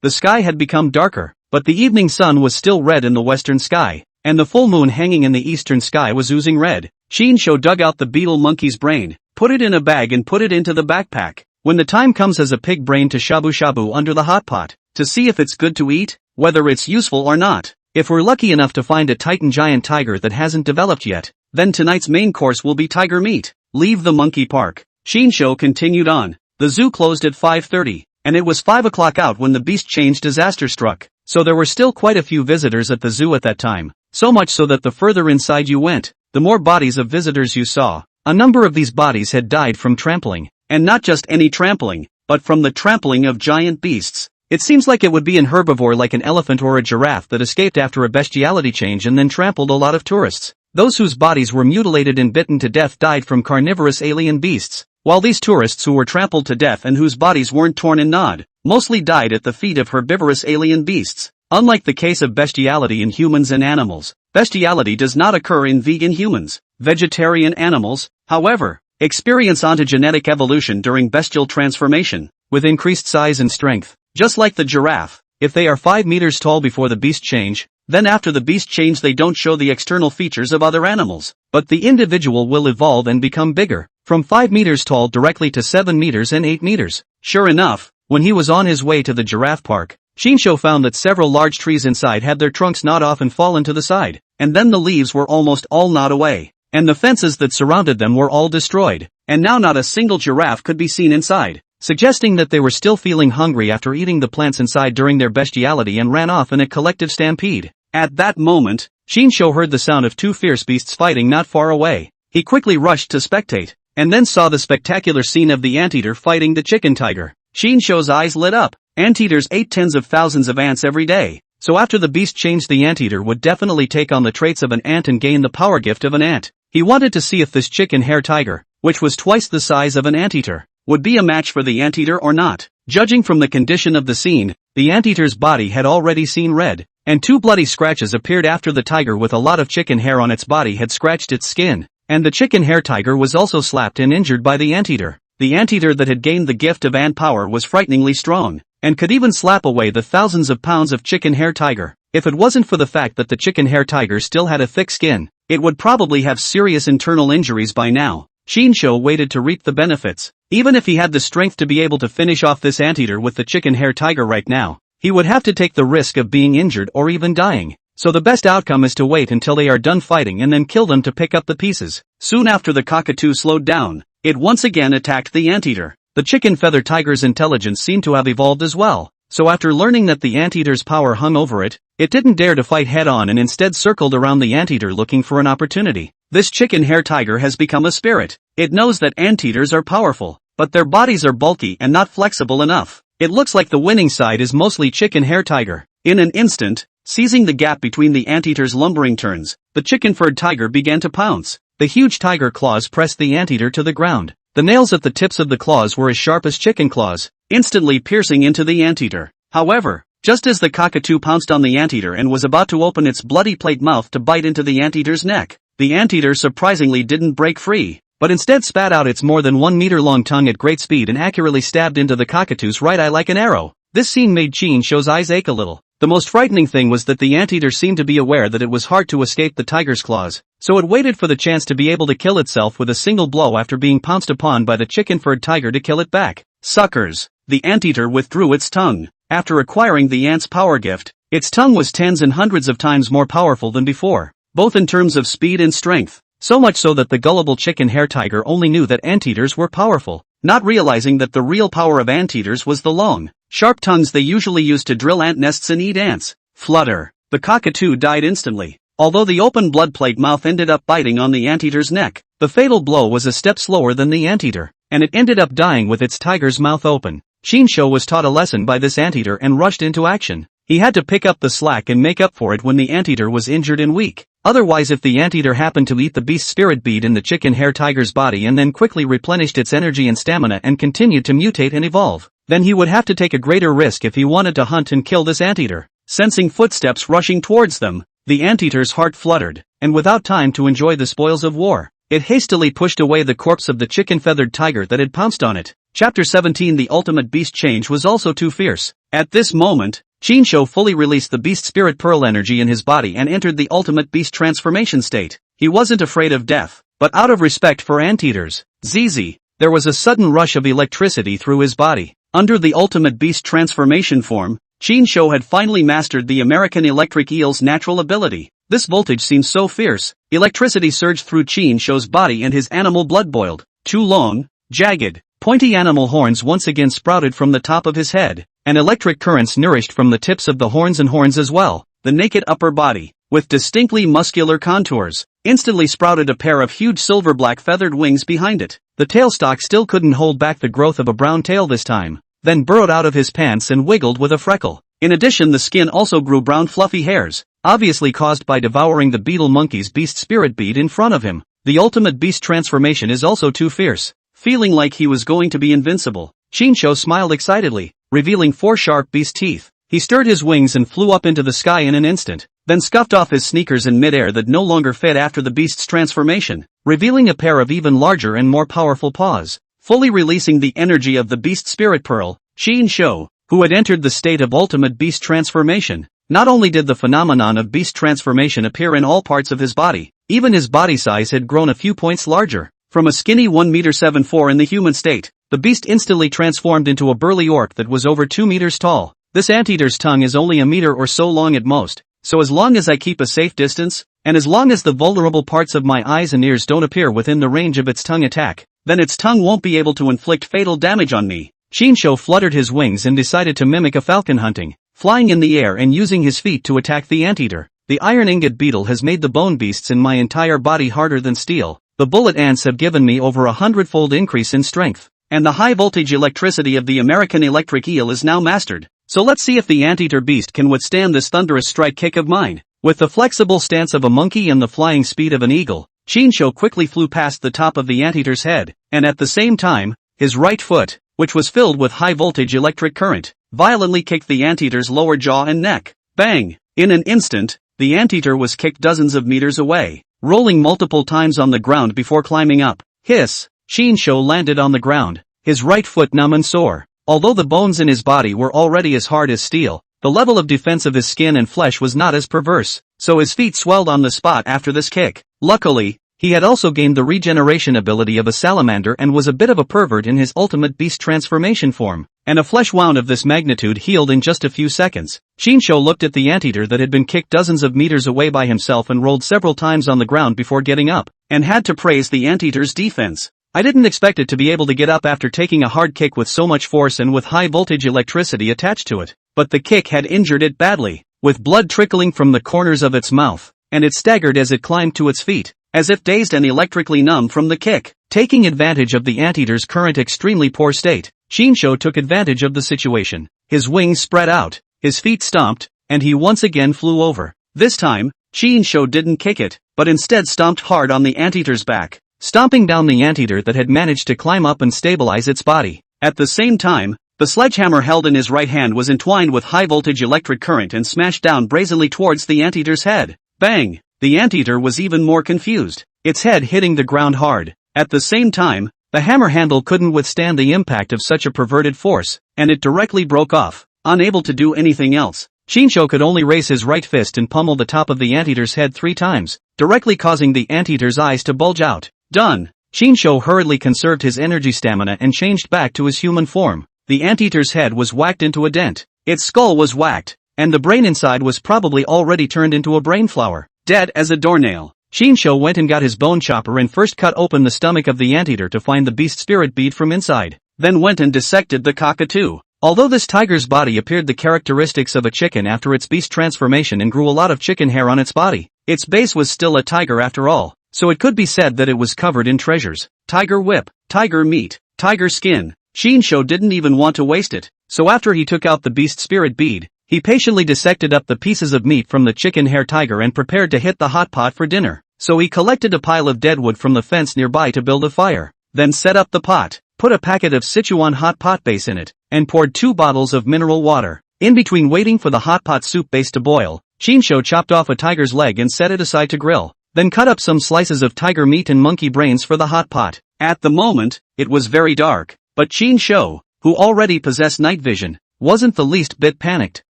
The sky had become darker, but the evening sun was still red in the western sky, and the full moon hanging in the eastern sky was oozing red. Shinsho dug out the beetle monkey's brain, put it in a bag and put it into the backpack. When the time comes as a pig brain to shabu-shabu under the hot pot, to see if it's good to eat, whether it's useful or not. If we're lucky enough to find a titan giant tiger that hasn't developed yet, then tonight's main course will be tiger meat. Leave the monkey park. Shinsho continued on. The zoo closed at 5:30, and it was 5 o'clock out when the beast change disaster struck, so there were still quite a few visitors at the zoo at that time, so much so that the further inside you went, the more bodies of visitors you saw. A number of these bodies had died from trampling, and not just any trampling, but from the trampling of giant beasts. It seems like it would be an herbivore like an elephant or a giraffe that escaped after a bestiality change and then trampled a lot of tourists. Those whose bodies were mutilated and bitten to death died from carnivorous alien beasts, while these tourists who were trampled to death and whose bodies weren't torn and gnawed, mostly died at the feet of herbivorous alien beasts. Unlike the case of bestiality in humans and animals, bestiality does not occur in vegan humans. Vegetarian animals, however, experience ontogenetic evolution during bestial transformation, with increased size and strength. Just like the giraffe, if they are 5 meters tall before the beast change, then after the beast change they don't show the external features of other animals, but the individual will evolve and become bigger, from 5 meters tall directly to 7 meters and 8 meters. Sure enough, when he was on his way to the giraffe park, Shinsho found that several large trees inside had their trunks gnawed off and fallen to the side, and then the leaves were almost all gnawed away, and the fences that surrounded them were all destroyed, and now not a single giraffe could be seen inside, suggesting that they were still feeling hungry after eating the plants inside during their bestiality and ran off in a collective stampede. At that moment, Shinsho heard the sound of 2 fierce beasts fighting not far away. He quickly rushed to spectate, and then saw the spectacular scene of the anteater fighting the chicken tiger. Shinsho's eyes lit up. Anteaters ate tens of thousands of ants every day, so after the beast changed, the anteater would definitely take on the traits of an ant and gain the power gift of an ant. He wanted to see if this chicken hair tiger, which was twice the size of an anteater, would be a match for the anteater or not. Judging from the condition of the scene, the anteater's body had already seen red, and 2 bloody scratches appeared after the tiger with a lot of chicken hair on its body had scratched its skin, and the chicken hair tiger was also slapped and injured by the anteater. the anteater that had gained the gift of ant power was frighteningly strong, and could even slap away the thousands of pounds of chicken hair tiger. If it wasn't for the fact that the chicken hair tiger still had a thick skin, it would probably have serious internal injuries by now. Shinsho waited to reap the benefits. Even if he had the strength to be able to finish off this anteater with the chicken hair tiger right now, he would have to take the risk of being injured or even dying. So the best outcome is to wait until they are done fighting and then kill them to pick up the pieces. Soon after the cockatoo slowed down, it once again attacked the anteater. The chicken feather tiger's intelligence seemed to have evolved as well. So after learning that the anteater's power hung over it, it didn't dare to fight head-on and instead circled around the anteater looking for an opportunity. This chicken hair tiger has become a spirit. It knows that anteaters are powerful, but their bodies are bulky and not flexible enough. It looks like the winning side is mostly chicken hair tiger. In an instant, seizing the gap between the anteater's lumbering turns, the chicken-furred tiger began to pounce. The huge tiger claws pressed the anteater to the ground. The nails at the tips of the claws were as sharp as chicken claws, instantly piercing into the anteater. However, just as the cockatoo pounced on the anteater and was about to open its bloody plate mouth to bite into the anteater's neck, the anteater surprisingly didn't break free, but instead spat out its more than 1 meter long tongue at great speed and accurately stabbed into the cockatoo's right eye like an arrow. This scene made Shinsho's eyes ache a little. The most frightening thing was that the anteater seemed to be aware that it was hard to escape the tiger's claws, so it waited for the chance to be able to kill itself with a single blow after being pounced upon by the chicken-furred tiger to kill it back. Suckers! The anteater withdrew its tongue. After acquiring the ant's power gift, its tongue was tens and hundreds of times more powerful than before, both in terms of speed and strength, so much so that the gullible chicken hair tiger only knew that anteaters were powerful, not realizing that the real power of anteaters was the long, sharp tongues they usually use to drill ant nests and eat ants. Flutter! The cockatoo died instantly. Although the open blood plate mouth ended up biting on the anteater's neck, the fatal blow was a step slower than the anteater, and it ended up dying with its tiger's mouth open. Shinsho was taught a lesson by this anteater and rushed into action. He had to pick up the slack and make up for it when the anteater was injured and weak. Otherwise, if the anteater happened to eat the beast spirit bead in the chicken hair tiger's body and then quickly replenished its energy and stamina and continued to mutate and evolve, then he would have to take a greater risk if he wanted to hunt and kill this anteater. Sensing footsteps rushing towards them, the anteater's heart fluttered, and without time to enjoy the spoils of war, it hastily pushed away the corpse of the chicken-feathered tiger that had pounced on it. Chapter 17. The ultimate beast change was also too fierce. At this moment, Shinsho fully released the beast spirit pearl energy in his body and entered the ultimate beast transformation state. He wasn't afraid of death, but out of respect for anteaters, ZZ, there was a sudden rush of electricity through his body. Under the ultimate beast transformation form, Shinsho had finally mastered the American electric eel's natural ability. This voltage seemed so fierce, electricity surged through Shinsho's body and his animal blood boiled. Two long, jagged, pointy animal horns once again sprouted from the top of his head, and electric currents nourished from the tips of the horns and horns as well. The naked upper body, with distinctly muscular contours, instantly sprouted a pair of huge silver-black feathered wings behind it. The tailstock still couldn't hold back the growth of a brown tail this time, then burrowed out of his pants and wiggled with a freckle. In addition, the skin also grew brown fluffy hairs, obviously caused by devouring the beetle monkey's beast spirit bead in front of him. The ultimate beast transformation is also too fierce. Feeling like he was going to be invincible, Shinsho smiled excitedly, revealing 4 sharp beast teeth. He stirred his wings and flew up into the sky in an instant, then scuffed off his sneakers in midair that no longer fit after the beast's transformation, revealing a pair of even larger and more powerful paws. Fully releasing the energy of the beast spirit pearl, Shinsho, who had entered the state of ultimate beast transformation, not only did the phenomenon of beast transformation appear in all parts of his body, even his body size had grown a few points larger. From a skinny 1.74 m in the human state, the beast instantly transformed into a burly orc that was over 2 meters tall. This anteater's tongue is only a meter or so long at most, so as long as I keep a safe distance, and as long as the vulnerable parts of my eyes and ears don't appear within the range of its tongue attack, then its tongue won't be able to inflict fatal damage on me. Shinsho fluttered his wings and decided to mimic a falcon hunting, flying in the air and using his feet to attack the anteater. The iron ingot beetle has made the bone beasts in my entire body harder than steel. The bullet ants have given me over 100-fold increase in strength, and the high-voltage electricity of the American electric eel is now mastered. So let's see if the anteater beast can withstand this thunderous strike kick of mine. With the flexible stance of a monkey and the flying speed of an eagle, Shinsho quickly flew past the top of the anteater's head, and at the same time, his right foot, which was filled with high-voltage electric current, violently kicked the anteater's lower jaw and neck. Bang! In an instant, the anteater was kicked dozens of meters away, rolling multiple times on the ground before climbing up. Hiss! Shinsho landed on the ground, his right foot numb and sore. Although the bones in his body were already as hard as steel, the level of defense of his skin and flesh was not as perverse, so his feet swelled on the spot after this kick. Luckily, he had also gained the regeneration ability of a salamander and was a bit of a pervert in his ultimate beast transformation form, and a flesh wound of this magnitude healed in just a few seconds. Shinsho looked at the anteater that had been kicked dozens of meters away by himself and rolled several times on the ground before getting up, and had to praise the anteater's defense. I didn't expect it to be able to get up after taking a hard kick with so much force and with high voltage electricity attached to it, but the kick had injured it badly, with blood trickling from the corners of its mouth, and it staggered as it climbed to its feet, as if dazed and electrically numb from the kick. Taking advantage of the anteater's current extremely poor state, Shinsho took advantage of the situation. His wings spread out, his feet stomped, and he once again flew over. This time, Shinsho didn't kick it, but instead stomped hard on the anteater's back, stomping down the anteater that had managed to climb up and stabilize its body. At the same time, the sledgehammer held in his right hand was entwined with high-voltage electric current and smashed down brazenly towards the anteater's head. Bang! The anteater was even more confused, its head hitting the ground hard. At the same time, the hammer handle couldn't withstand the impact of such a perverted force, and it directly broke off. Unable to do anything else, Shinsho could only raise his right fist and pummel the top of the anteater's head 3 times, directly causing the anteater's eyes to bulge out. Done! Shinsho hurriedly conserved his energy stamina and changed back to his human form. The anteater's head was whacked into a dent, its skull was whacked, and the brain inside was probably already turned into a brain flower. Dead as a doornail. Shinsho went and got his bone chopper and first cut open the stomach of the anteater to find the beast spirit bead from inside, then went and dissected the cockatoo. Although this tiger's body appeared the characteristics of a chicken after its beast transformation and grew a lot of chicken hair on its body, its base was still a tiger after all, so it could be said that it was covered in treasures. Tiger whip, tiger meat, tiger skin. Shinsho didn't even want to waste it, so after he took out the beast spirit bead, he patiently dissected up the pieces of meat from the chicken hair tiger and prepared to hit the hot pot for dinner. So he collected a pile of deadwood from the fence nearby to build a fire, then set up the pot, put a packet of Sichuan hot pot base in it, and poured 2 bottles of mineral water. In between waiting for the hot pot soup base to boil, Shinsho chopped off a tiger's leg and set it aside to grill, then cut up some slices of tiger meat and monkey brains for the hot pot. At the moment, it was very dark, but Shinsho, who already possessed night vision, wasn't the least bit panicked,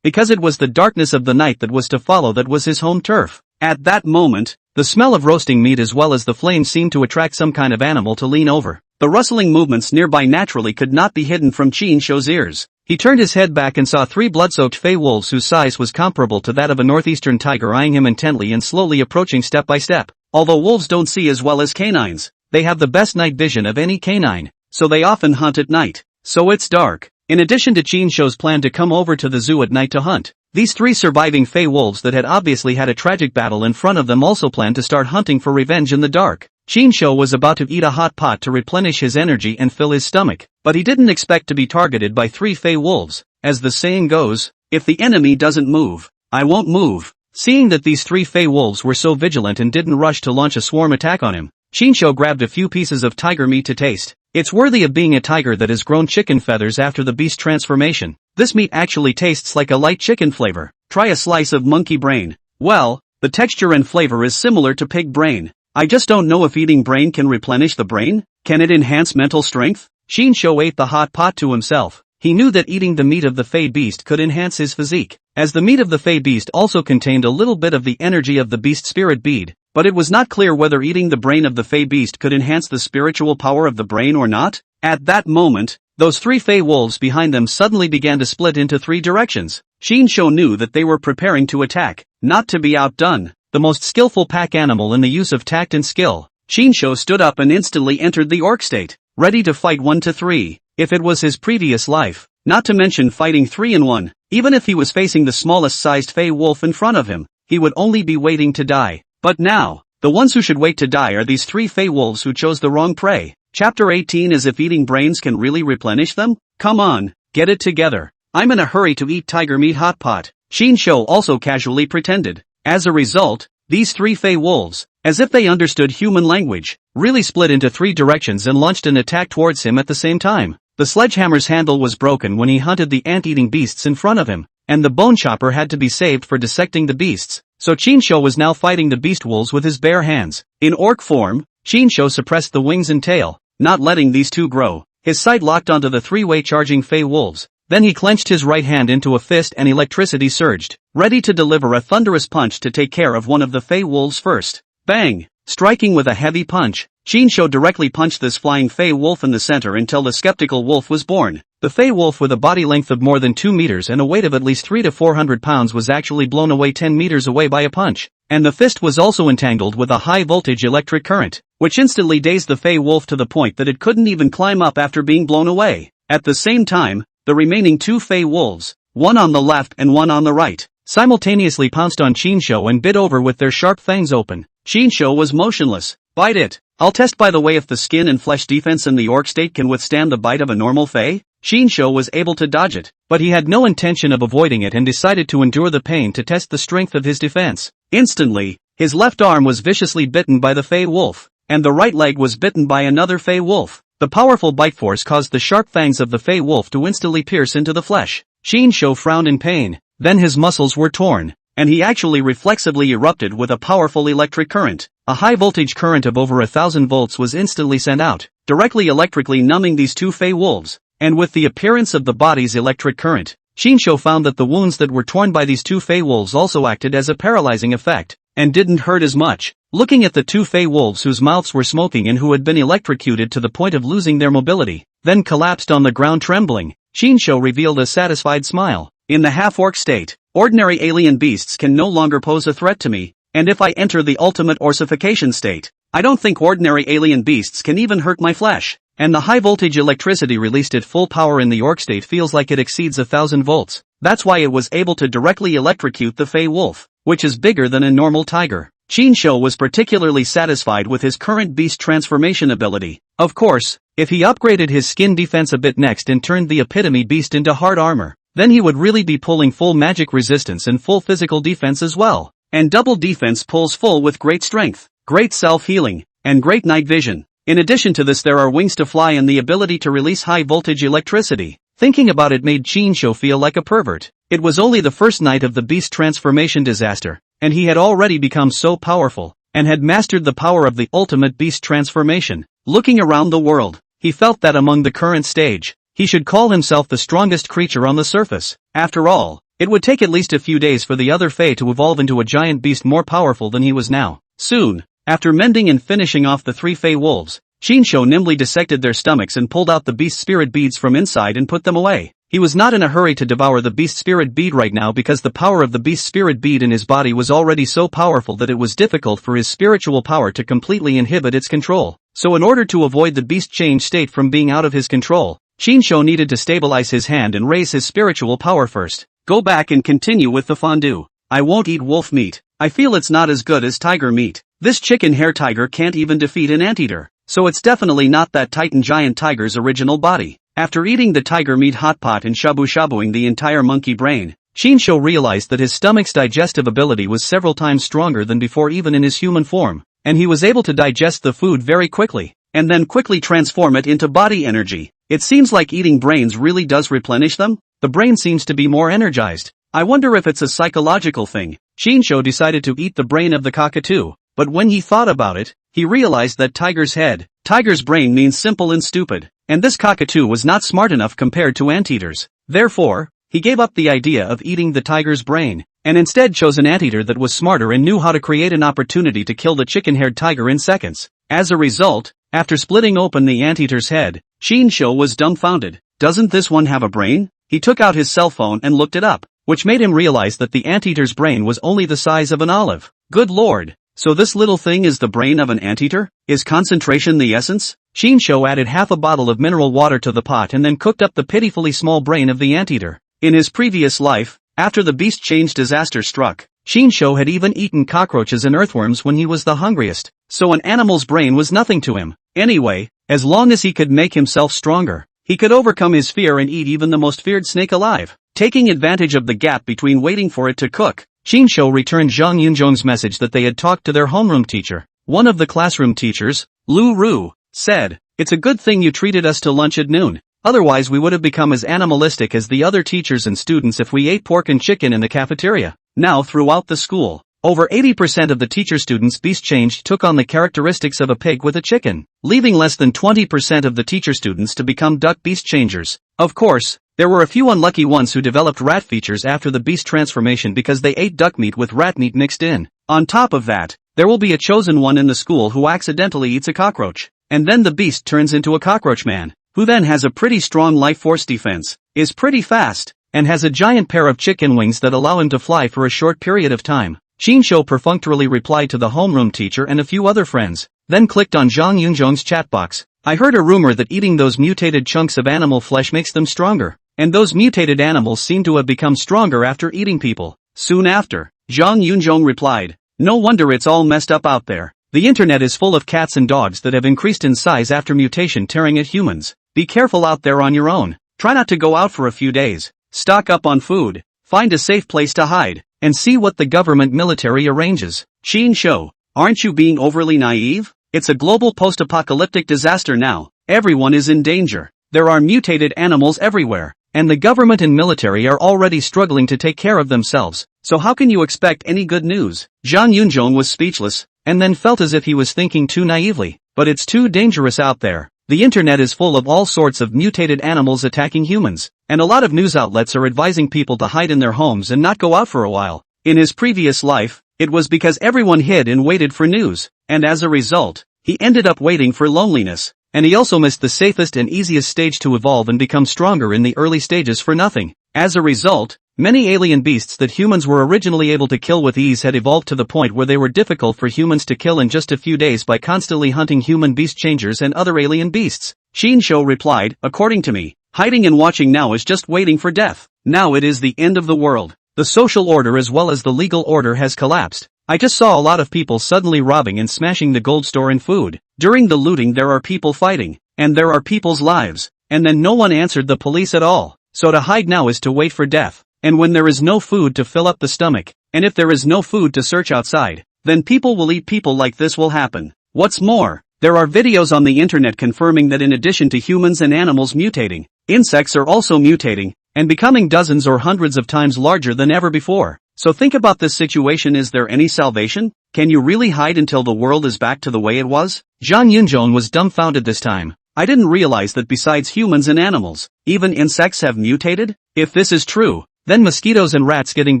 because it was the darkness of the night that was to follow that was his home turf. At that moment, the smell of roasting meat as well as the flames seemed to attract some kind of animal to lean over. The rustling movements nearby naturally could not be hidden from Shinsho's ears. He turned his head back and saw 3 blood-soaked fey wolves whose size was comparable to that of a northeastern tiger eyeing him intently and slowly approaching step by step. Although wolves don't see as well as canines, they have the best night vision of any canine, so they often hunt at night. So it's dark. In addition to Shinsho's plan to come over to the zoo at night to hunt, these 3 surviving fey wolves that had obviously had a tragic battle in front of them also planned to start hunting for revenge in the dark. Shinsho was about to eat a hot pot to replenish his energy and fill his stomach, but he didn't expect to be targeted by 3 fey wolves. As the saying goes, if the enemy doesn't move, I won't move. Seeing that these 3 fey wolves were so vigilant and didn't rush to launch a swarm attack on him, Shinsho grabbed a few pieces of tiger meat to taste. It's worthy of being a tiger that has grown chicken feathers after the beast transformation. This meat actually tastes like a light chicken flavor. Try a slice of monkey brain. Well, the texture and flavor is similar to pig brain. I just don't know if eating brain can replenish the brain? Can it enhance mental strength? Shinsho ate the hot pot to himself. He knew that eating the meat of the fey beast could enhance his physique, as the meat of the fey beast also contained a little bit of the energy of the beast spirit bead, but it was not clear whether eating the brain of the fey beast could enhance the spiritual power of the brain or not. At that moment, those 3 fey wolves behind them suddenly began to split into 3 directions. Shinsho knew that they were preparing to attack, not to be outdone. The most skillful pack animal in the use of tact and skill, Shinsho stood up and instantly entered the orc state, ready to fight 1 to 3, if it was his previous life, not to mention fighting 3 in 1. Even if he was facing the smallest sized fey wolf in front of him, he would only be waiting to die. But now, the ones who should wait to die are these 3 fey wolves who chose the wrong prey. Chapter 18 is if eating brains can really replenish them? Come on, get it together. I'm in a hurry to eat tiger meat hot pot. Shinsho also casually pretended. As a result, these 3 fey wolves, as if they understood human language, really split into 3 directions and launched an attack towards him at the same time. The sledgehammer's handle was broken when he hunted the ant-eating beasts in front of him, and the bone chopper had to be saved for dissecting the beasts, so Shinsho was now fighting the beast wolves with his bare hands. In orc form, Shinsho suppressed the wings and tail, not letting these 2 grow. his sight locked onto the three-way charging Fey wolves. Then he clenched his right hand into a fist and electricity surged, ready to deliver a thunderous punch to take care of one of the Fey wolves first. Bang! Striking with a heavy punch, Shinsho directly punched this flying Fey wolf in the center until the skeptical wolf was born. The Fey wolf with a body length of more than 2 meters and a weight of at least 300 to 400 pounds was actually blown away 10 meters away by a punch, and the fist was also entangled with a high-voltage electric current, which instantly dazed the Fey wolf to the point that it couldn't even climb up after being blown away. At the same time, the remaining 2 Fey wolves, one on the left and one on the right, simultaneously pounced on Shinsho and bit over with their sharp fangs open. Shinsho was motionless. Bite it. I'll test by the way if the skin and flesh defense in the orc state can withstand the bite of a normal Fey. Shinsho was able to dodge it, but he had no intention of avoiding it and decided to endure the pain to test the strength of his defense. Instantly, his left arm was viciously bitten by the Fey wolf, and the right leg was bitten by another Fey wolf. The powerful bite force caused the sharp fangs of the Fey wolf to instantly pierce into the flesh. Shinsho frowned in pain, then his muscles were torn, and he actually reflexively erupted with a powerful electric current. A high-voltage current of over 1,000 volts was instantly sent out, directly electrically numbing these 2 Fey wolves. And with the appearance of the body's electric current, Shinsho found that the wounds that were torn by these 2 Fey wolves also acted as a paralyzing effect, and didn't hurt as much. Looking at the 2 Fey wolves whose mouths were smoking and who had been electrocuted to the point of losing their mobility, then collapsed on the ground trembling, Shinsho revealed a satisfied smile. In the half-orc state, ordinary alien beasts can no longer pose a threat to me, and if I enter the ultimate orcification state, I don't think ordinary alien beasts can even hurt my flesh. And the high-voltage electricity released at full power in the orc state feels like it exceeds 1,000 volts. That's why it was able to directly electrocute the Fey wolf, which is bigger than a normal tiger. Shinsho was particularly satisfied with his current beast transformation ability. Of course, if he upgraded his skin defense a bit next and turned the epitome beast into hard armor, then he would really be pulling full magic resistance and full physical defense as well. And double defense pulls full with great strength, great self-healing, and great night vision. In addition to this, there are wings to fly and the ability to release high-voltage electricity. Thinking about it made Shinsho feel like a pervert. It was only the first night of the beast transformation disaster, and he had already become so powerful, and had mastered the power of the ultimate beast transformation. Looking around the world, he felt that among the current stage, he should call himself the strongest creature on the surface. After all, it would take at least a few days for the other Fey to evolve into a giant beast more powerful than he was now. Soon, after mending and finishing off the 3 Fey wolves, Shinsho nimbly dissected their stomachs and pulled out the beast spirit beads from inside and put them away. He was not in a hurry to devour the beast spirit bead right now because the power of the beast spirit bead in his body was already so powerful that it was difficult for his spiritual power to completely inhibit its control. So in order to avoid the beast change state from being out of his control, Shinsho needed to stabilize his hand and raise his spiritual power first. Go back and continue with the fondue. I won't eat wolf meat. I feel it's not as good as tiger meat. This chicken hair tiger can't even defeat an anteater, so it's definitely not that titan giant tiger's original body. After eating the tiger meat hot pot and shabu-shabuing the entire monkey brain, Shinsho realized that his stomach's digestive ability was several times stronger than before even in his human form, and he was able to digest the food very quickly, and then quickly transform it into body energy. It seems like eating brains really does replenish them. The brain seems to be more energized. I wonder if it's a psychological thing. Shinsho decided to eat the brain of the cockatoo, but when he thought about it, he realized that tiger's brain means simple and stupid, and this cockatoo was not smart enough compared to anteaters. Therefore, he gave up the idea of eating the tiger's brain, and instead chose an anteater that was smarter and knew how to create an opportunity to kill the chicken-haired tiger in seconds. As a result, after splitting open the anteater's head, Shinsho was dumbfounded. Doesn't this one have a brain? He took out his cell phone and looked it up, which made him realize that the anteater's brain was only the size of an olive. Good lord, so this little thing is the brain of an anteater? Is concentration the essence? Shinsho added half a bottle of mineral water to the pot and then cooked up the pitifully small brain of the anteater. In his previous life, after the beast change disaster struck, Shinsho had even eaten cockroaches and earthworms when he was the hungriest, so an animal's brain was nothing to him. Anyway, as long as he could make himself stronger, he could overcome his fear and eat even the most feared snake alive. Taking advantage of the gap between waiting for it to cook, Shinsho returned Zhang Yunzhong's message that they had talked to their homeroom teacher. One of the classroom teachers, Lu Ru, said, "It's a good thing you treated us to lunch at noon. Otherwise we would have become as animalistic as the other teachers and students if we ate pork and chicken in the cafeteria." Now throughout the school, Over 80% of the teacher students beast changed took on the characteristics of a pig with a chicken, leaving less than 20% of the teacher students to become duck beast changers. Of course, there were a few unlucky ones who developed rat features after the beast transformation because they ate duck meat with rat meat mixed in. On top of that, there will be a chosen one in the school who accidentally eats a cockroach. And then the beast turns into a cockroach man, who then has a pretty strong life force defense, is pretty fast, and has a giant pair of chicken wings that allow him to fly for a short period of time. Shinsho perfunctorily replied to the homeroom teacher and a few other friends, then clicked on Zhang Yunzhong's chat box. I heard a rumor that eating those mutated chunks of animal flesh makes them stronger, and those mutated animals seem to have become stronger after eating people. Soon after, Zhang Yunzhong replied, no wonder it's all messed up out there. The internet is full of cats and dogs that have increased in size after mutation tearing at humans. Be careful out there on your own. Try not to go out for a few days. Stock up on food. Find a safe place to hide, and see what the government military arranges. Shinsho, aren't you being overly naive? It's a global post-apocalyptic disaster now. Everyone is in danger. There are mutated animals everywhere, and the government and military are already struggling to take care of themselves. So how can you expect any good news? Zhang Yunzhong was speechless, and then felt as if he was thinking too naively. But it's too dangerous out there. The internet is full of all sorts of mutated animals attacking humans, and a lot of news outlets are advising people to hide in their homes and not go out for a while. In his previous life, it was because everyone hid and waited for news, and as a result, he ended up waiting for loneliness, and he also missed the safest and easiest stage to evolve and become stronger in the early stages for nothing. As a result, many alien beasts that humans were originally able to kill with ease had evolved to the point where they were difficult for humans to kill in just a few days by constantly hunting human beast changers and other alien beasts. Shinsho replied, according to me, hiding and watching now is just waiting for death. Now it is the end of the world. The social order as well as the legal order has collapsed. I just saw a lot of people suddenly robbing and smashing the gold store and food. During the looting there are people fighting, and there are people's lives, and then no one answered the police at all. So to hide now is to wait for death. And when there is no food to fill up the stomach, and if there is no food to search outside, then people will eat people like this will happen. What's more, there are videos on the internet confirming that in addition to humans and animals mutating, insects are also mutating, and becoming dozens or hundreds of times larger than ever before. So think about this situation. Is there any salvation? Can you really hide until the world is back to the way it was? Zhang Yunzhong was dumbfounded this time. I didn't realize that besides humans and animals, even insects have mutated? If this is true, then mosquitoes and rats getting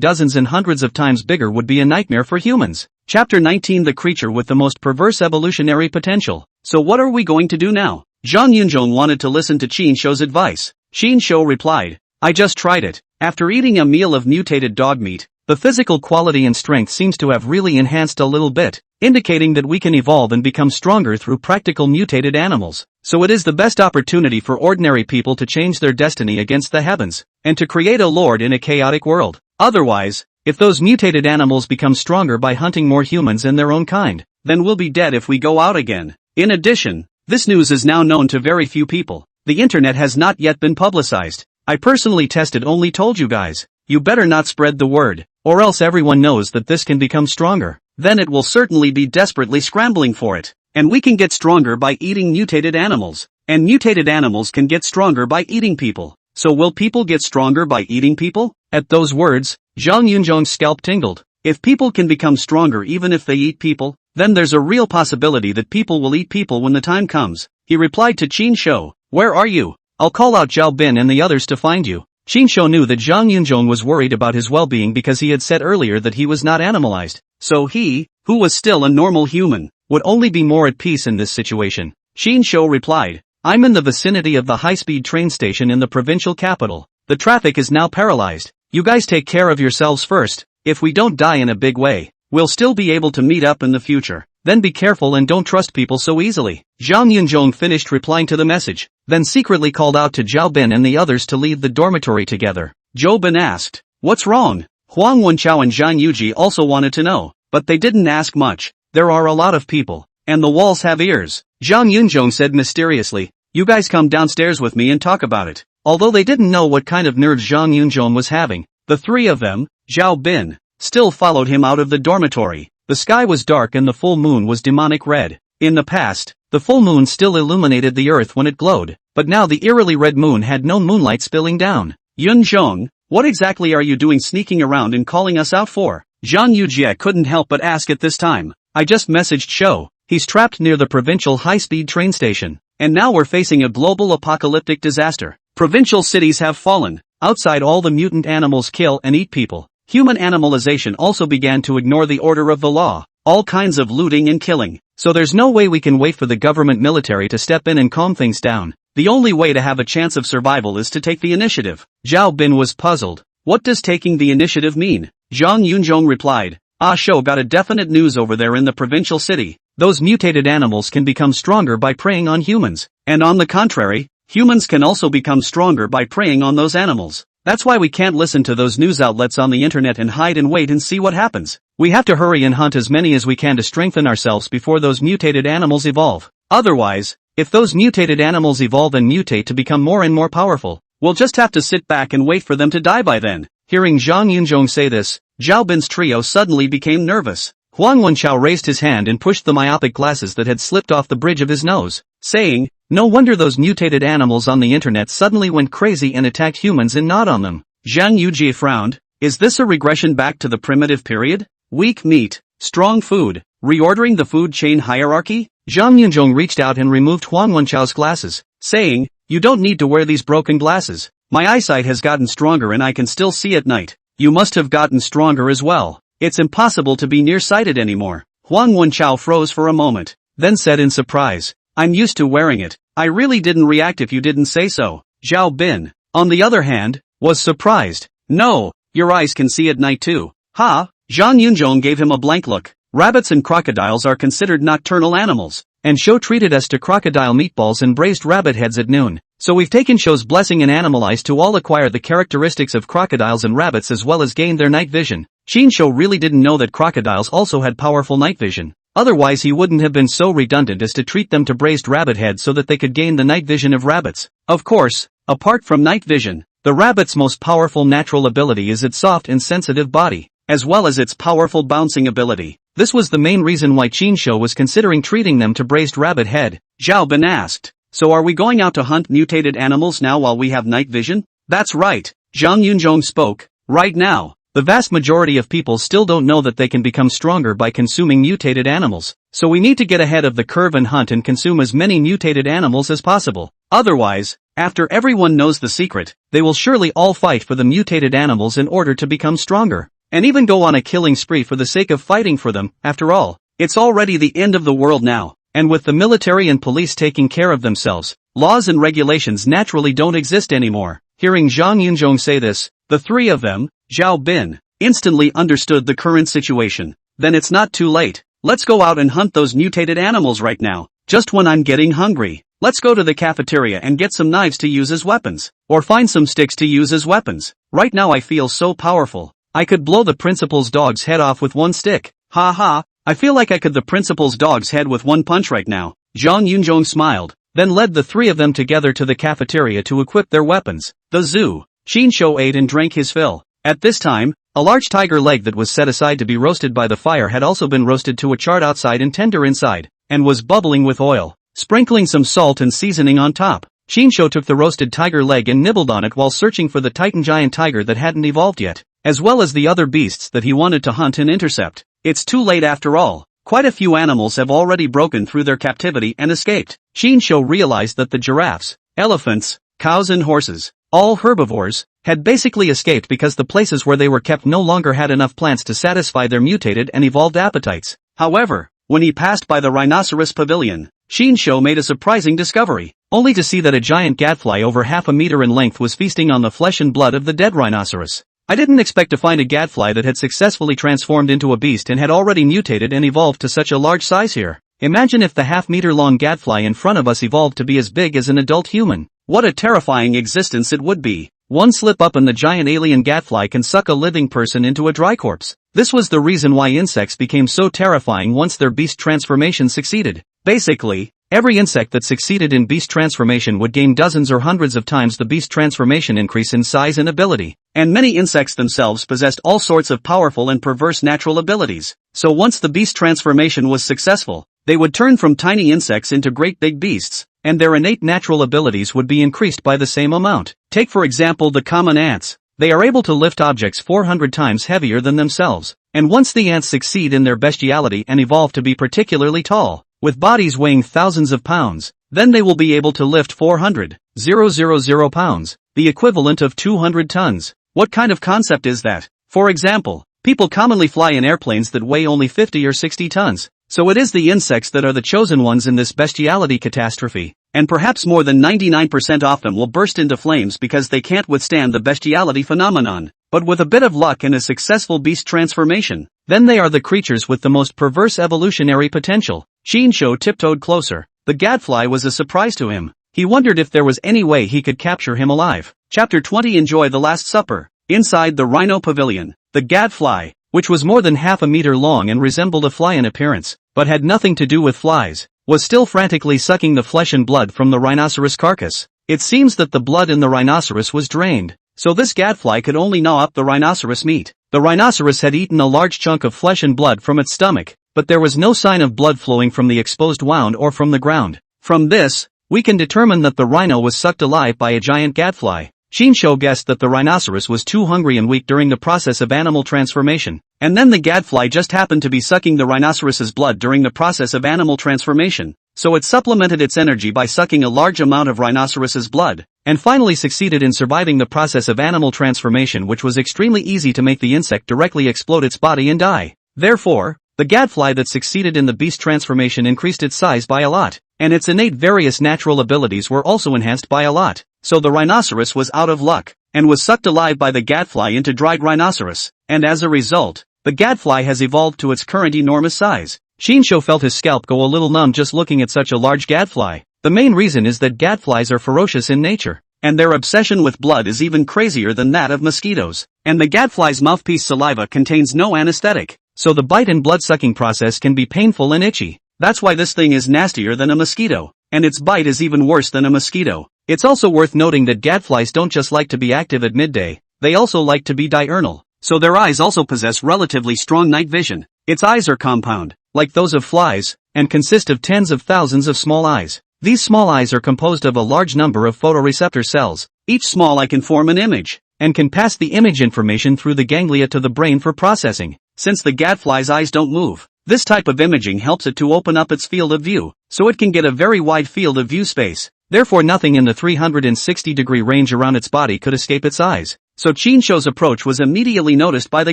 dozens and hundreds of times bigger would be a nightmare for humans. Chapter 19, the creature with the most perverse evolutionary potential. So what are we going to do now? Zhang Yunzhong wanted to listen to Shinsho's advice. Shinsho replied, I just tried it. After eating a meal of mutated dog meat, the physical quality and strength seems to have really enhanced a little bit, indicating that we can evolve and become stronger through practical mutated animals. So it is the best opportunity for ordinary people to change their destiny against the heavens, and to create a lord in a chaotic world. Otherwise, if those mutated animals become stronger by hunting more humans and their own kind, then we'll be dead if we go out again. In addition, this news is now known to very few people. The internet has not yet been publicized. I personally tested, only told you guys. You better not spread the word, or else everyone knows that this can become stronger. Then it will certainly be desperately scrambling for it. And we can get stronger by eating mutated animals. And mutated animals can get stronger by eating people. So will people get stronger by eating people? At those words, Zhang Yunzhong's scalp tingled. If people can become stronger even if they eat people, then there's a real possibility that people will eat people when the time comes. He replied to Shinsho, where are you? I'll call out Zhao Bin and the others to find you. Shinsho knew that Zhang Yunzhong was worried about his well-being because he had said earlier that he was not animalized. So he, who was still a normal human, would only be more at peace in this situation. Shinsho replied, I'm in the vicinity of the high-speed train station in the provincial capital. The traffic is now paralyzed. You guys take care of yourselves first. If we don't die in a big way, we'll still be able to meet up in the future. Then be careful and don't trust people so easily. Zhang Yunzhong finished replying to the message, then secretly called out to Zhao Bin and the others to leave the dormitory together. Zhao Bin asked, what's wrong? Huang Wenchao and Zhang Yuji also wanted to know, but they didn't ask much. There are a lot of people, and the walls have ears. Zhang Yunzhong said mysteriously, you guys come downstairs with me and talk about it. Although they didn't know what kind of nerves Zhang Yunzhong was having, the three of them, Zhao Bin, still followed him out of the dormitory. The sky was dark and the full moon was demonic red. In the past, the full moon still illuminated the earth when it glowed, but now the eerily red moon had no moonlight spilling down. Yunzhong, what exactly are you doing sneaking around and calling us out for? Zhang Yujie couldn't help but ask at this time. I just messaged Shou. He's trapped near the provincial high-speed train station. And now we're facing a global apocalyptic disaster. Provincial cities have fallen. Outside all the mutant animals kill and eat people. Human animalization also began to ignore the order of the law. All kinds of looting and killing. So there's no way we can wait for the government military to step in and calm things down. The only way to have a chance of survival is to take the initiative. Zhao Bin was puzzled. What does taking the initiative mean? Zhang Yunzhong replied. Shou got a definite news over there in the provincial city. Those mutated animals can become stronger by preying on humans. And on the contrary, humans can also become stronger by preying on those animals. That's why we can't listen to those news outlets on the internet and hide and wait and see what happens. We have to hurry and hunt as many as we can to strengthen ourselves before those mutated animals evolve. Otherwise, if those mutated animals evolve and mutate to become more and more powerful, we'll just have to sit back and wait for them to die by then. Hearing Zhang Yunzhong say this, Zhao Bin's trio suddenly became nervous. Huang Wenchao raised his hand and pushed the myopic glasses that had slipped off the bridge of his nose, saying, no wonder those mutated animals on the internet suddenly went crazy and attacked humans and gnawed on them. Zhang Yujie frowned. Is this a regression back to the primitive period? Weak meat, strong food, reordering the food chain hierarchy? Zhang Yunzhong reached out and removed Huang Wenchao's glasses, saying, you don't need to wear these broken glasses. My eyesight has gotten stronger and I can still see at night. You must have gotten stronger as well. It's impossible to be nearsighted anymore. Huang Wenchao froze for a moment, then said in surprise, I'm used to wearing it. I really didn't react if you didn't say so. Zhao Bin, on the other hand, was surprised. No, your eyes can see at night too. Ha! Zhang Yunzhong gave him a blank look. Rabbits and crocodiles are considered nocturnal animals, and Shou treated us to crocodile meatballs and braised rabbit heads at noon. So we've taken Shou's blessing and animalized to all acquire the characteristics of crocodiles and rabbits as well as gain their night vision. Qin Shou really didn't know that crocodiles also had powerful night vision. Otherwise he wouldn't have been so redundant as to treat them to braised rabbit heads so that they could gain the night vision of rabbits. Of course, apart from night vision, the rabbit's most powerful natural ability is its soft and sensitive body, as well as its powerful bouncing ability. This was the main reason why Qin Shou was considering treating them to braised rabbit head. Zhao Bin asked, so are we going out to hunt mutated animals now while we have night vision? That's right, Zhang Yunzhong spoke. Right now, the vast majority of people still don't know that they can become stronger by consuming mutated animals, so we need to get ahead of the curve and hunt and consume as many mutated animals as possible. Otherwise, after everyone knows the secret, they will surely all fight for the mutated animals in order to become stronger, and even go on a killing spree for the sake of fighting for them. After all, it's already the end of the world now, and with the military and police taking care of themselves, laws and regulations naturally don't exist anymore. Hearing Zhang Yunzhong say this, the three of them, Zhao Bin, instantly understood the current situation. Then it's not too late. Let's go out and hunt those mutated animals right now, just when I'm getting hungry. Let's go to the cafeteria and get some knives to use as weapons, or find some sticks to use as weapons. Right now I feel so powerful. I could blow the principal's dog's head off with one stick. Ha ha, I feel like I could the principal's dog's head with one punch right now. Zhang Yunzhong smiled, then led the three of them together to the cafeteria to equip their weapons. The zoo. Qin Shou ate and drank his fill. At this time, a large tiger leg that was set aside to be roasted by the fire had also been roasted to a charred outside and tender inside, and was bubbling with oil, sprinkling some salt and seasoning on top. Qin Shou took the roasted tiger leg and nibbled on it while searching for the titan giant tiger that hadn't evolved yet, as well as the other beasts that he wanted to hunt and intercept. It's too late after all. Quite a few animals have already broken through their captivity and escaped. Qin Shou realized that the giraffes, elephants, cows and horses, all herbivores, had basically escaped because the places where they were kept no longer had enough plants to satisfy their mutated and evolved appetites. However, when he passed by the rhinoceros pavilion, Qin Shou made a surprising discovery, only to see that a giant gadfly over half a meter in length was feasting on the flesh and blood of the dead rhinoceros. I didn't expect to find a gadfly that had successfully transformed into a beast and had already mutated and evolved to such a large size here. Imagine if the half-meter-long gadfly in front of us evolved to be as big as an adult human. What a terrifying existence it would be. One slip up and the giant alien gadfly can suck a living person into a dry corpse. This was the reason why insects became so terrifying once their beast transformation succeeded. Basically, every insect that succeeded in beast transformation would gain dozens or hundreds of times the beast transformation increase in size and ability. And many insects themselves possessed all sorts of powerful and perverse natural abilities. So once the beast transformation was successful, they would turn from tiny insects into great big beasts, and their innate natural abilities would be increased by the same amount. Take for example the common ants. They are able to lift objects 400 times heavier than themselves, and once the ants succeed in their bestiality and evolve to be particularly tall, with bodies weighing thousands of pounds, then they will be able to lift 400,000 pounds, the equivalent of 200 tons. What kind of concept is that? For example, people commonly fly in airplanes that weigh only 50 or 60 tons, so it is the insects that are the chosen ones in this bestiality catastrophe, and perhaps more than 99% of them will burst into flames because they can't withstand the bestiality phenomenon. But with a bit of luck and a successful beast transformation, then they are the creatures with the most perverse evolutionary potential. Shinsho tiptoed closer. The gadfly was a surprise to him. He wondered if there was any way he could capture him alive. Chapter 20 Enjoy the Last Supper. Inside the rhino pavilion, the gadfly, which was more than half a meter long and resembled a fly in appearance, but had nothing to do with flies, was still frantically sucking the flesh and blood from the rhinoceros carcass. It seems that the blood in the rhinoceros was drained, so this gadfly could only gnaw up the rhinoceros meat. The rhinoceros had eaten a large chunk of flesh and blood from its stomach, but there was no sign of blood flowing from the exposed wound or from the ground. From this, we can determine that the rhino was sucked alive by a giant gadfly. Shinsho guessed that the rhinoceros was too hungry and weak during the process of animal transformation, and then the gadfly just happened to be sucking the rhinoceros's blood during the process of animal transformation, so it supplemented its energy by sucking a large amount of rhinoceros's blood, and finally succeeded in surviving the process of animal transformation, which was extremely easy to make the insect directly explode its body and die. Therefore, the gadfly that succeeded in the beast transformation increased its size by a lot, and its innate various natural abilities were also enhanced by a lot. So the rhinoceros was out of luck, and was sucked alive by the gadfly into dried rhinoceros, and as a result, the gadfly has evolved to its current enormous size. Shinsho felt his scalp go a little numb just looking at such a large gadfly. The main reason is that gadflies are ferocious in nature, and their obsession with blood is even crazier than that of mosquitoes, and the gadfly's mouthpiece saliva contains no anesthetic, so the bite and blood-sucking process can be painful and itchy. That's why this thing is nastier than a mosquito, and its bite is even worse than a mosquito. It's also worth noting that gadflies don't just like to be active at midday, they also like to be diurnal, so their eyes also possess relatively strong night vision. Its eyes are compound, like those of flies, and consist of tens of thousands of small eyes. These small eyes are composed of a large number of photoreceptor cells. Each small eye can form an image, and can pass the image information through the ganglia to the brain for processing. Since the gadfly's eyes don't move, this type of imaging helps it to open up its field of view, so it can get a very wide field of view space. Therefore nothing in the 360-degree range around its body could escape its eyes. So Shinsho's approach was immediately noticed by the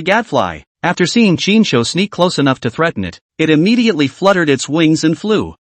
gadfly. After seeing Shinsho sneak close enough to threaten it, it immediately fluttered its wings and flew.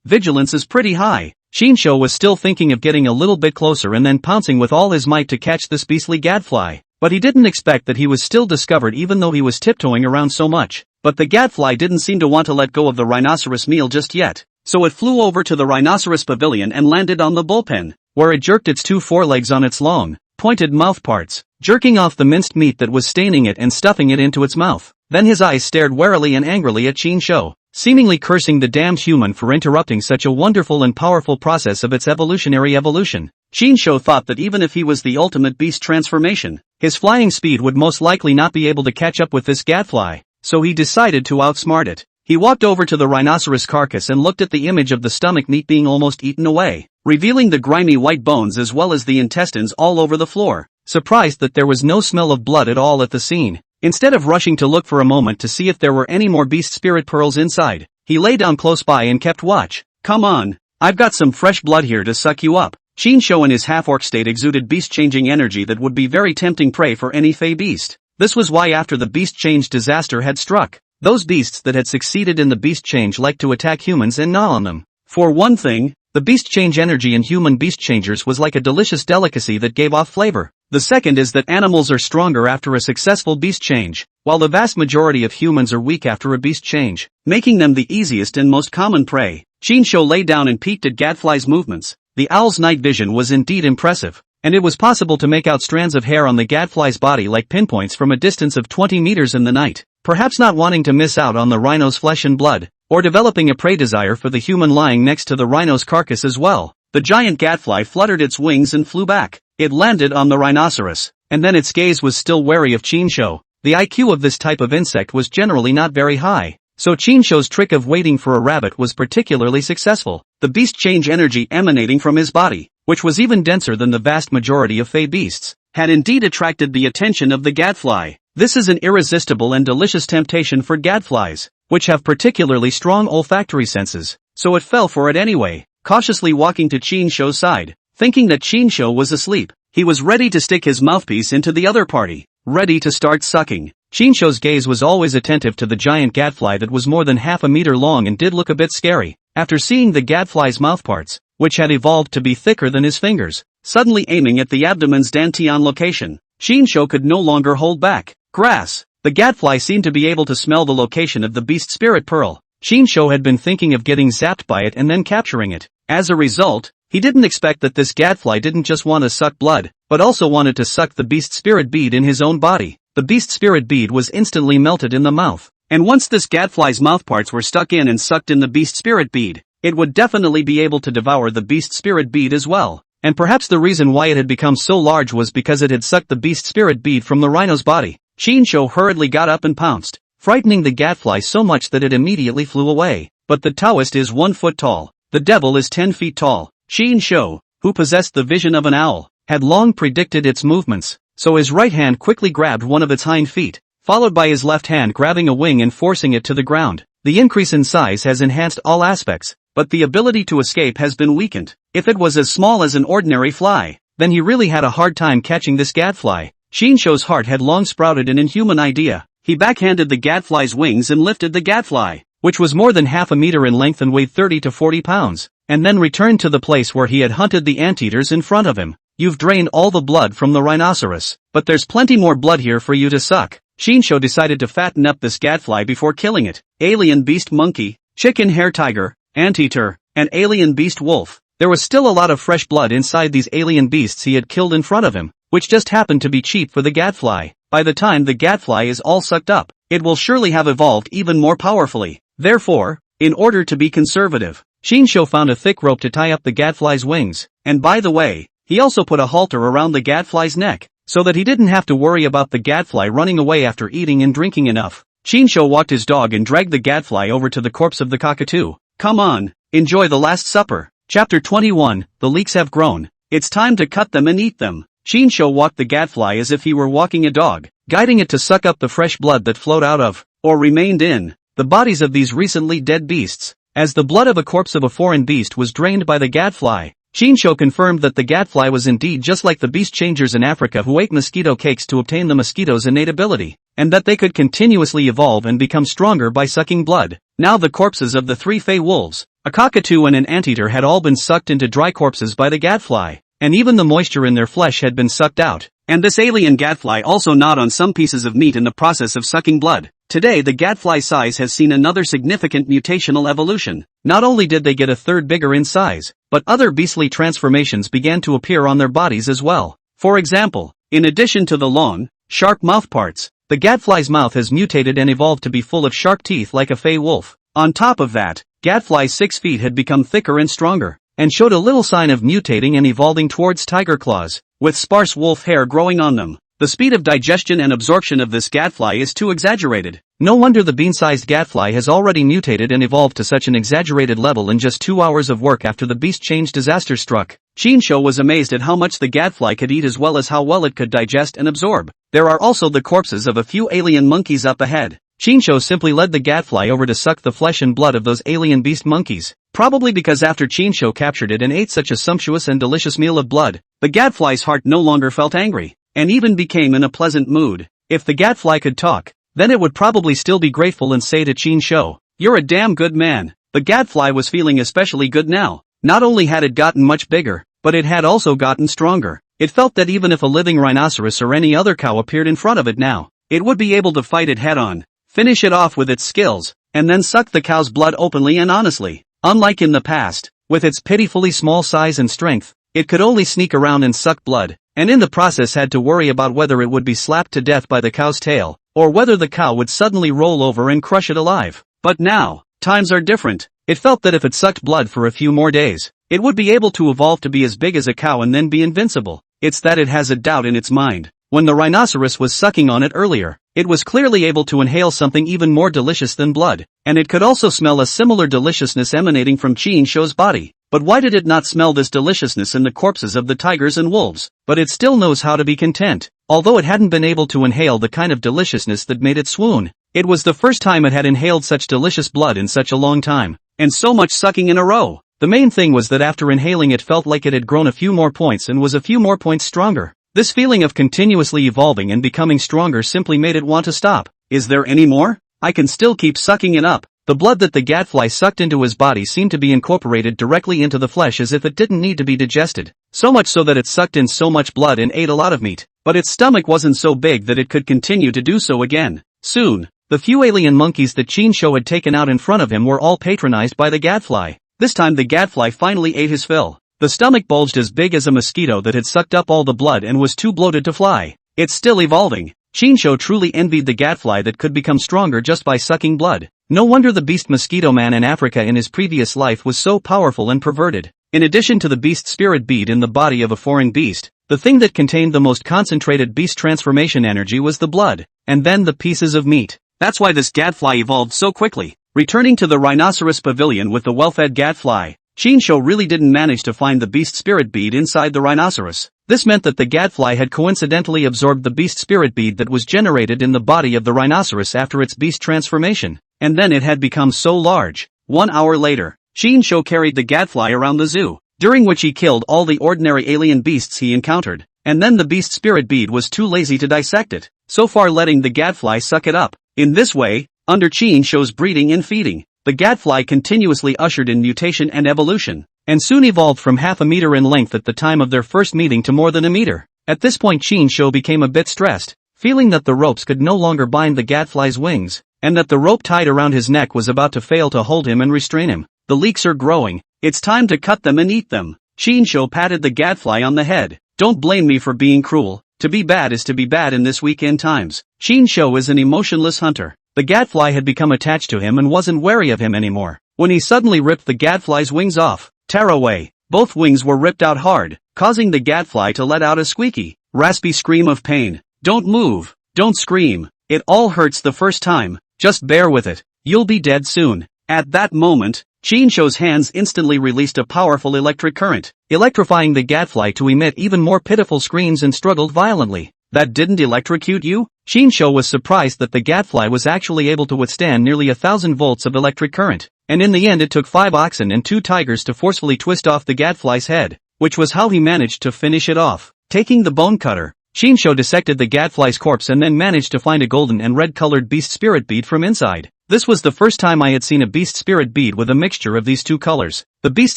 Vigilance is pretty high. Shinsho was still thinking of getting a little bit closer and then pouncing with all his might to catch this beastly gadfly. But he didn't expect that he was still discovered even though he was tiptoeing around so much. But the gadfly didn't seem to want to let go of the rhinoceros meal just yet. So it flew over to the rhinoceros pavilion and landed on the bullpen, where it jerked its two forelegs on its long, pointed mouth parts, jerking off the minced meat that was staining it and stuffing it into its mouth. Then his eyes stared warily and angrily at Shinsho, seemingly cursing the damned human for interrupting such a wonderful and powerful process of its evolutionary evolution. Shinsho thought that even if he was the ultimate beast transformation, his flying speed would most likely not be able to catch up with this gadfly, so he decided to outsmart it. He walked over to the rhinoceros carcass and looked at the image of the stomach meat being almost eaten away, revealing the grimy white bones as well as the intestines all over the floor. Surprised that there was no smell of blood at all at the scene, instead of rushing to look for a moment to see if there were any more beast spirit pearls inside, he lay down close by and kept watch. Come on, I've got some fresh blood here to suck you up. Shinsho in his half-orc state exuded beast-changing energy that would be very tempting prey for any fey beast. This was why after the beast change disaster had struck, those beasts that had succeeded in the beast change liked to attack humans and gnaw on them. For one thing, the beast change energy in human beast changers was like a delicious delicacy that gave off flavor. The second is that animals are stronger after a successful beast change, while the vast majority of humans are weak after a beast change, making them the easiest and most common prey. Shinsho lay down and peeked at gadfly's movements. The owl's night vision was indeed impressive, and it was possible to make out strands of hair on the gadfly's body like pinpoints from a distance of 20 meters in the night. Perhaps not wanting to miss out on the rhino's flesh and blood, or developing a prey desire for the human lying next to the rhino's carcass as well, the giant gadfly fluttered its wings and flew back. It landed on the rhinoceros, and then its gaze was still wary of Shinsho. The IQ of this type of insect was generally not very high, so Shinsho's trick of waiting for a rabbit was particularly successful. The beast change energy emanating from his body, which was even denser than the vast majority of fey beasts, had indeed attracted the attention of the gadfly. This is an irresistible and delicious temptation for gadflies, which have particularly strong olfactory senses, so it fell for it anyway, cautiously walking to Chinsho's side. Thinking that Chinsho was asleep, he was ready to stick his mouthpiece into the other party, ready to start sucking. Chinsho's gaze was always attentive to the giant gadfly that was more than half a meter long and did look a bit scary. After seeing the gadfly's mouthparts, which had evolved to be thicker than his fingers, suddenly aiming at the abdomen's dantian location, Chinsho could no longer hold back. Grass. The gadfly seemed to be able to smell the location of the beast spirit pearl. Chinsho had been thinking of getting zapped by it and then capturing it. As a result, he didn't expect that this gadfly didn't just want to suck blood, but also wanted to suck the beast spirit bead in his own body. The beast spirit bead was instantly melted in the mouth, and once this gadfly's mouthparts were stuck in and sucked in the beast spirit bead, it would definitely be able to devour the beast spirit bead as well. And perhaps the reason why it had become so large was because it had sucked the beast spirit bead from the rhino's body. Chinsho hurriedly got up and pounced, frightening the gadfly so much that it immediately flew away. But the Taoist is 1 foot tall, the devil is 10 feet tall. Chinsho, who possessed the vision of an owl, had long predicted its movements, so his right hand quickly grabbed one of its hind feet, followed by his left hand grabbing a wing and forcing it to the ground. The increase in size has enhanced all aspects, but the ability to escape has been weakened. If it was as small as an ordinary fly, then he really had a hard time catching this gadfly. Chinsho's heart had long sprouted an inhuman idea. He backhanded the gadfly's wings and lifted the gadfly, which was more than half a meter in length and weighed 30 to 40 pounds, and then returned to the place where he had hunted the anteaters in front of him. You've drained all the blood from the rhinoceros, but there's plenty more blood here for you to suck. Chinsho decided to fatten up this gadfly before killing it. Alien beast monkey, chicken hair tiger, anteater, and alien beast wolf. There was still a lot of fresh blood inside these alien beasts he had killed in front of him, which just happened to be cheap for the gadfly. By the time the gadfly is all sucked up, it will surely have evolved even more powerfully. Therefore, in order to be conservative, Chinsho found a thick rope to tie up the gadfly's wings, and by the way, he also put a halter around the gadfly's neck, so that he didn't have to worry about the gadfly running away after eating and drinking enough. Chinsho walked his dog and dragged the gadfly over to the corpse of the cockatoo. Come on, enjoy the Last Supper. Chapter 21, The leeks have grown. It's time to cut them and eat them. Chinsho walked the gadfly as if he were walking a dog, guiding it to suck up the fresh blood that flowed out of, or remained in, the bodies of these recently dead beasts. As the blood of a corpse of a foreign beast was drained by the gadfly, Chinsho confirmed that the gadfly was indeed just like the beast changers in Africa who ate mosquito cakes to obtain the mosquito's innate ability, and that they could continuously evolve and become stronger by sucking blood. Now the corpses of the 3 fey wolves, a cockatoo and an anteater had all been sucked into dry corpses by the gadfly, and even the moisture in their flesh had been sucked out. And this alien gadfly also gnawed on some pieces of meat in the process of sucking blood. Today the gadfly's size has seen another significant mutational evolution. Not only did they get a third bigger in size, but other beastly transformations began to appear on their bodies as well. For example, in addition to the long, sharp mouthparts, the gadfly's mouth has mutated and evolved to be full of sharp teeth like a fey wolf. On top of that, gadfly's 6 feet had become thicker and stronger, and showed a little sign of mutating and evolving towards tiger claws, with sparse wolf hair growing on them. The speed of digestion and absorption of this gadfly is too exaggerated. No wonder the bean-sized gadfly has already mutated and evolved to such an exaggerated level in just 2 hours of work after the beast change disaster struck. Chinsho was amazed at how much the gadfly could eat as well as how well it could digest and absorb. There are also the corpses of a few alien monkeys up ahead. Chinsho simply led the gadfly over to suck the flesh and blood of those alien beast monkeys. Probably because after Chinsho captured it and ate such a sumptuous and delicious meal of blood, the gadfly's heart no longer felt angry, and even became in a pleasant mood. If the gadfly could talk, then it would probably still be grateful and say to Chinsho, "You're a damn good man." The gadfly was feeling especially good now. Not only had it gotten much bigger, but it had also gotten stronger. It felt that even if a living rhinoceros or any other cow appeared in front of it now, it would be able to fight it head-on, finish it off with its skills, and then suck the cow's blood openly and honestly. Unlike in the past, with its pitifully small size and strength, it could only sneak around and suck blood, and in the process had to worry about whether it would be slapped to death by the cow's tail, or whether the cow would suddenly roll over and crush it alive. But now, times are different. It felt that if it sucked blood for a few more days, it would be able to evolve to be as big as a cow and then be invincible. It's that it has a doubt in its mind. When the rhinoceros was sucking on it earlier, it was clearly able to inhale something even more delicious than blood, and it could also smell a similar deliciousness emanating from Chinsho's body. But why did it not smell this deliciousness in the corpses of the tigers and wolves? But it still knows how to be content, although it hadn't been able to inhale the kind of deliciousness that made it swoon. It was the first time it had inhaled such delicious blood in such a long time, and so much sucking in a row. The main thing was that after inhaling it felt like it had grown a few more points and was a few more points stronger. This feeling of continuously evolving and becoming stronger simply made it want to stop. Is there any more? I can still keep sucking it up. The blood that the gadfly sucked into his body seemed to be incorporated directly into the flesh as if it didn't need to be digested. So much so that it sucked in so much blood and ate a lot of meat. But its stomach wasn't so big that it could continue to do so again. Soon, the few alien monkeys that Chinsho had taken out in front of him were all patronized by the gadfly. This time the gadfly finally ate his fill. The stomach bulged as big as a mosquito that had sucked up all the blood and was too bloated to fly. It's still evolving. Chinsho truly envied the gadfly that could become stronger just by sucking blood. No wonder the beast mosquito man in Africa in his previous life was so powerful and perverted. In addition to the beast spirit bead in the body of a foreign beast, the thing that contained the most concentrated beast transformation energy was the blood, and then the pieces of meat. That's why this gadfly evolved so quickly. Returning to the rhinoceros pavilion with the well-fed gadfly, Chinsho really didn't manage to find the beast spirit bead inside the rhinoceros. This meant that the gadfly had coincidentally absorbed the beast spirit bead that was generated in the body of the rhinoceros after its beast transformation, and then it had become so large. 1 hour later, Chinsho carried the gadfly around the zoo, during which he killed all the ordinary alien beasts he encountered, and then the beast spirit bead was too lazy to dissect it, so far letting the gadfly suck it up. In this way, under Chinsho's breeding and feeding, the gadfly continuously ushered in mutation and evolution, and soon evolved from half a meter in length at the time of their first meeting to more than a meter. At this point Chinsho became a bit stressed, feeling that the ropes could no longer bind the gadfly's wings, and that the rope tied around his neck was about to fail to hold him and restrain him. The leaks are growing, it's time to cut them and eat them. Chinsho patted the gadfly on the head. Don't blame me for being cruel. To be bad is to be bad in this weekend times. Chinsho is an emotionless hunter. The gadfly had become attached to him and wasn't wary of him anymore. When he suddenly ripped the gadfly's wings off, tear away, both wings were ripped out hard, causing the gadfly to let out a squeaky, raspy scream of pain. Don't move, don't scream, it all hurts the first time, just bear with it, you'll be dead soon. At that moment, Chinsho's hands instantly released a powerful electric current, electrifying the gadfly to emit even more pitiful screams and struggled violently. That didn't electrocute you? Chinsho was surprised that the gadfly was actually able to withstand nearly 1,000 volts of electric current, and in the end it took 5 oxen and 2 tigers to forcefully twist off the gadfly's head, which was how he managed to finish it off. Taking the bone cutter, Chinsho dissected the gadfly's corpse and then managed to find a golden and red-colored beast spirit bead from inside. This was the first time I had seen a beast spirit bead with a mixture of these two colors. The beast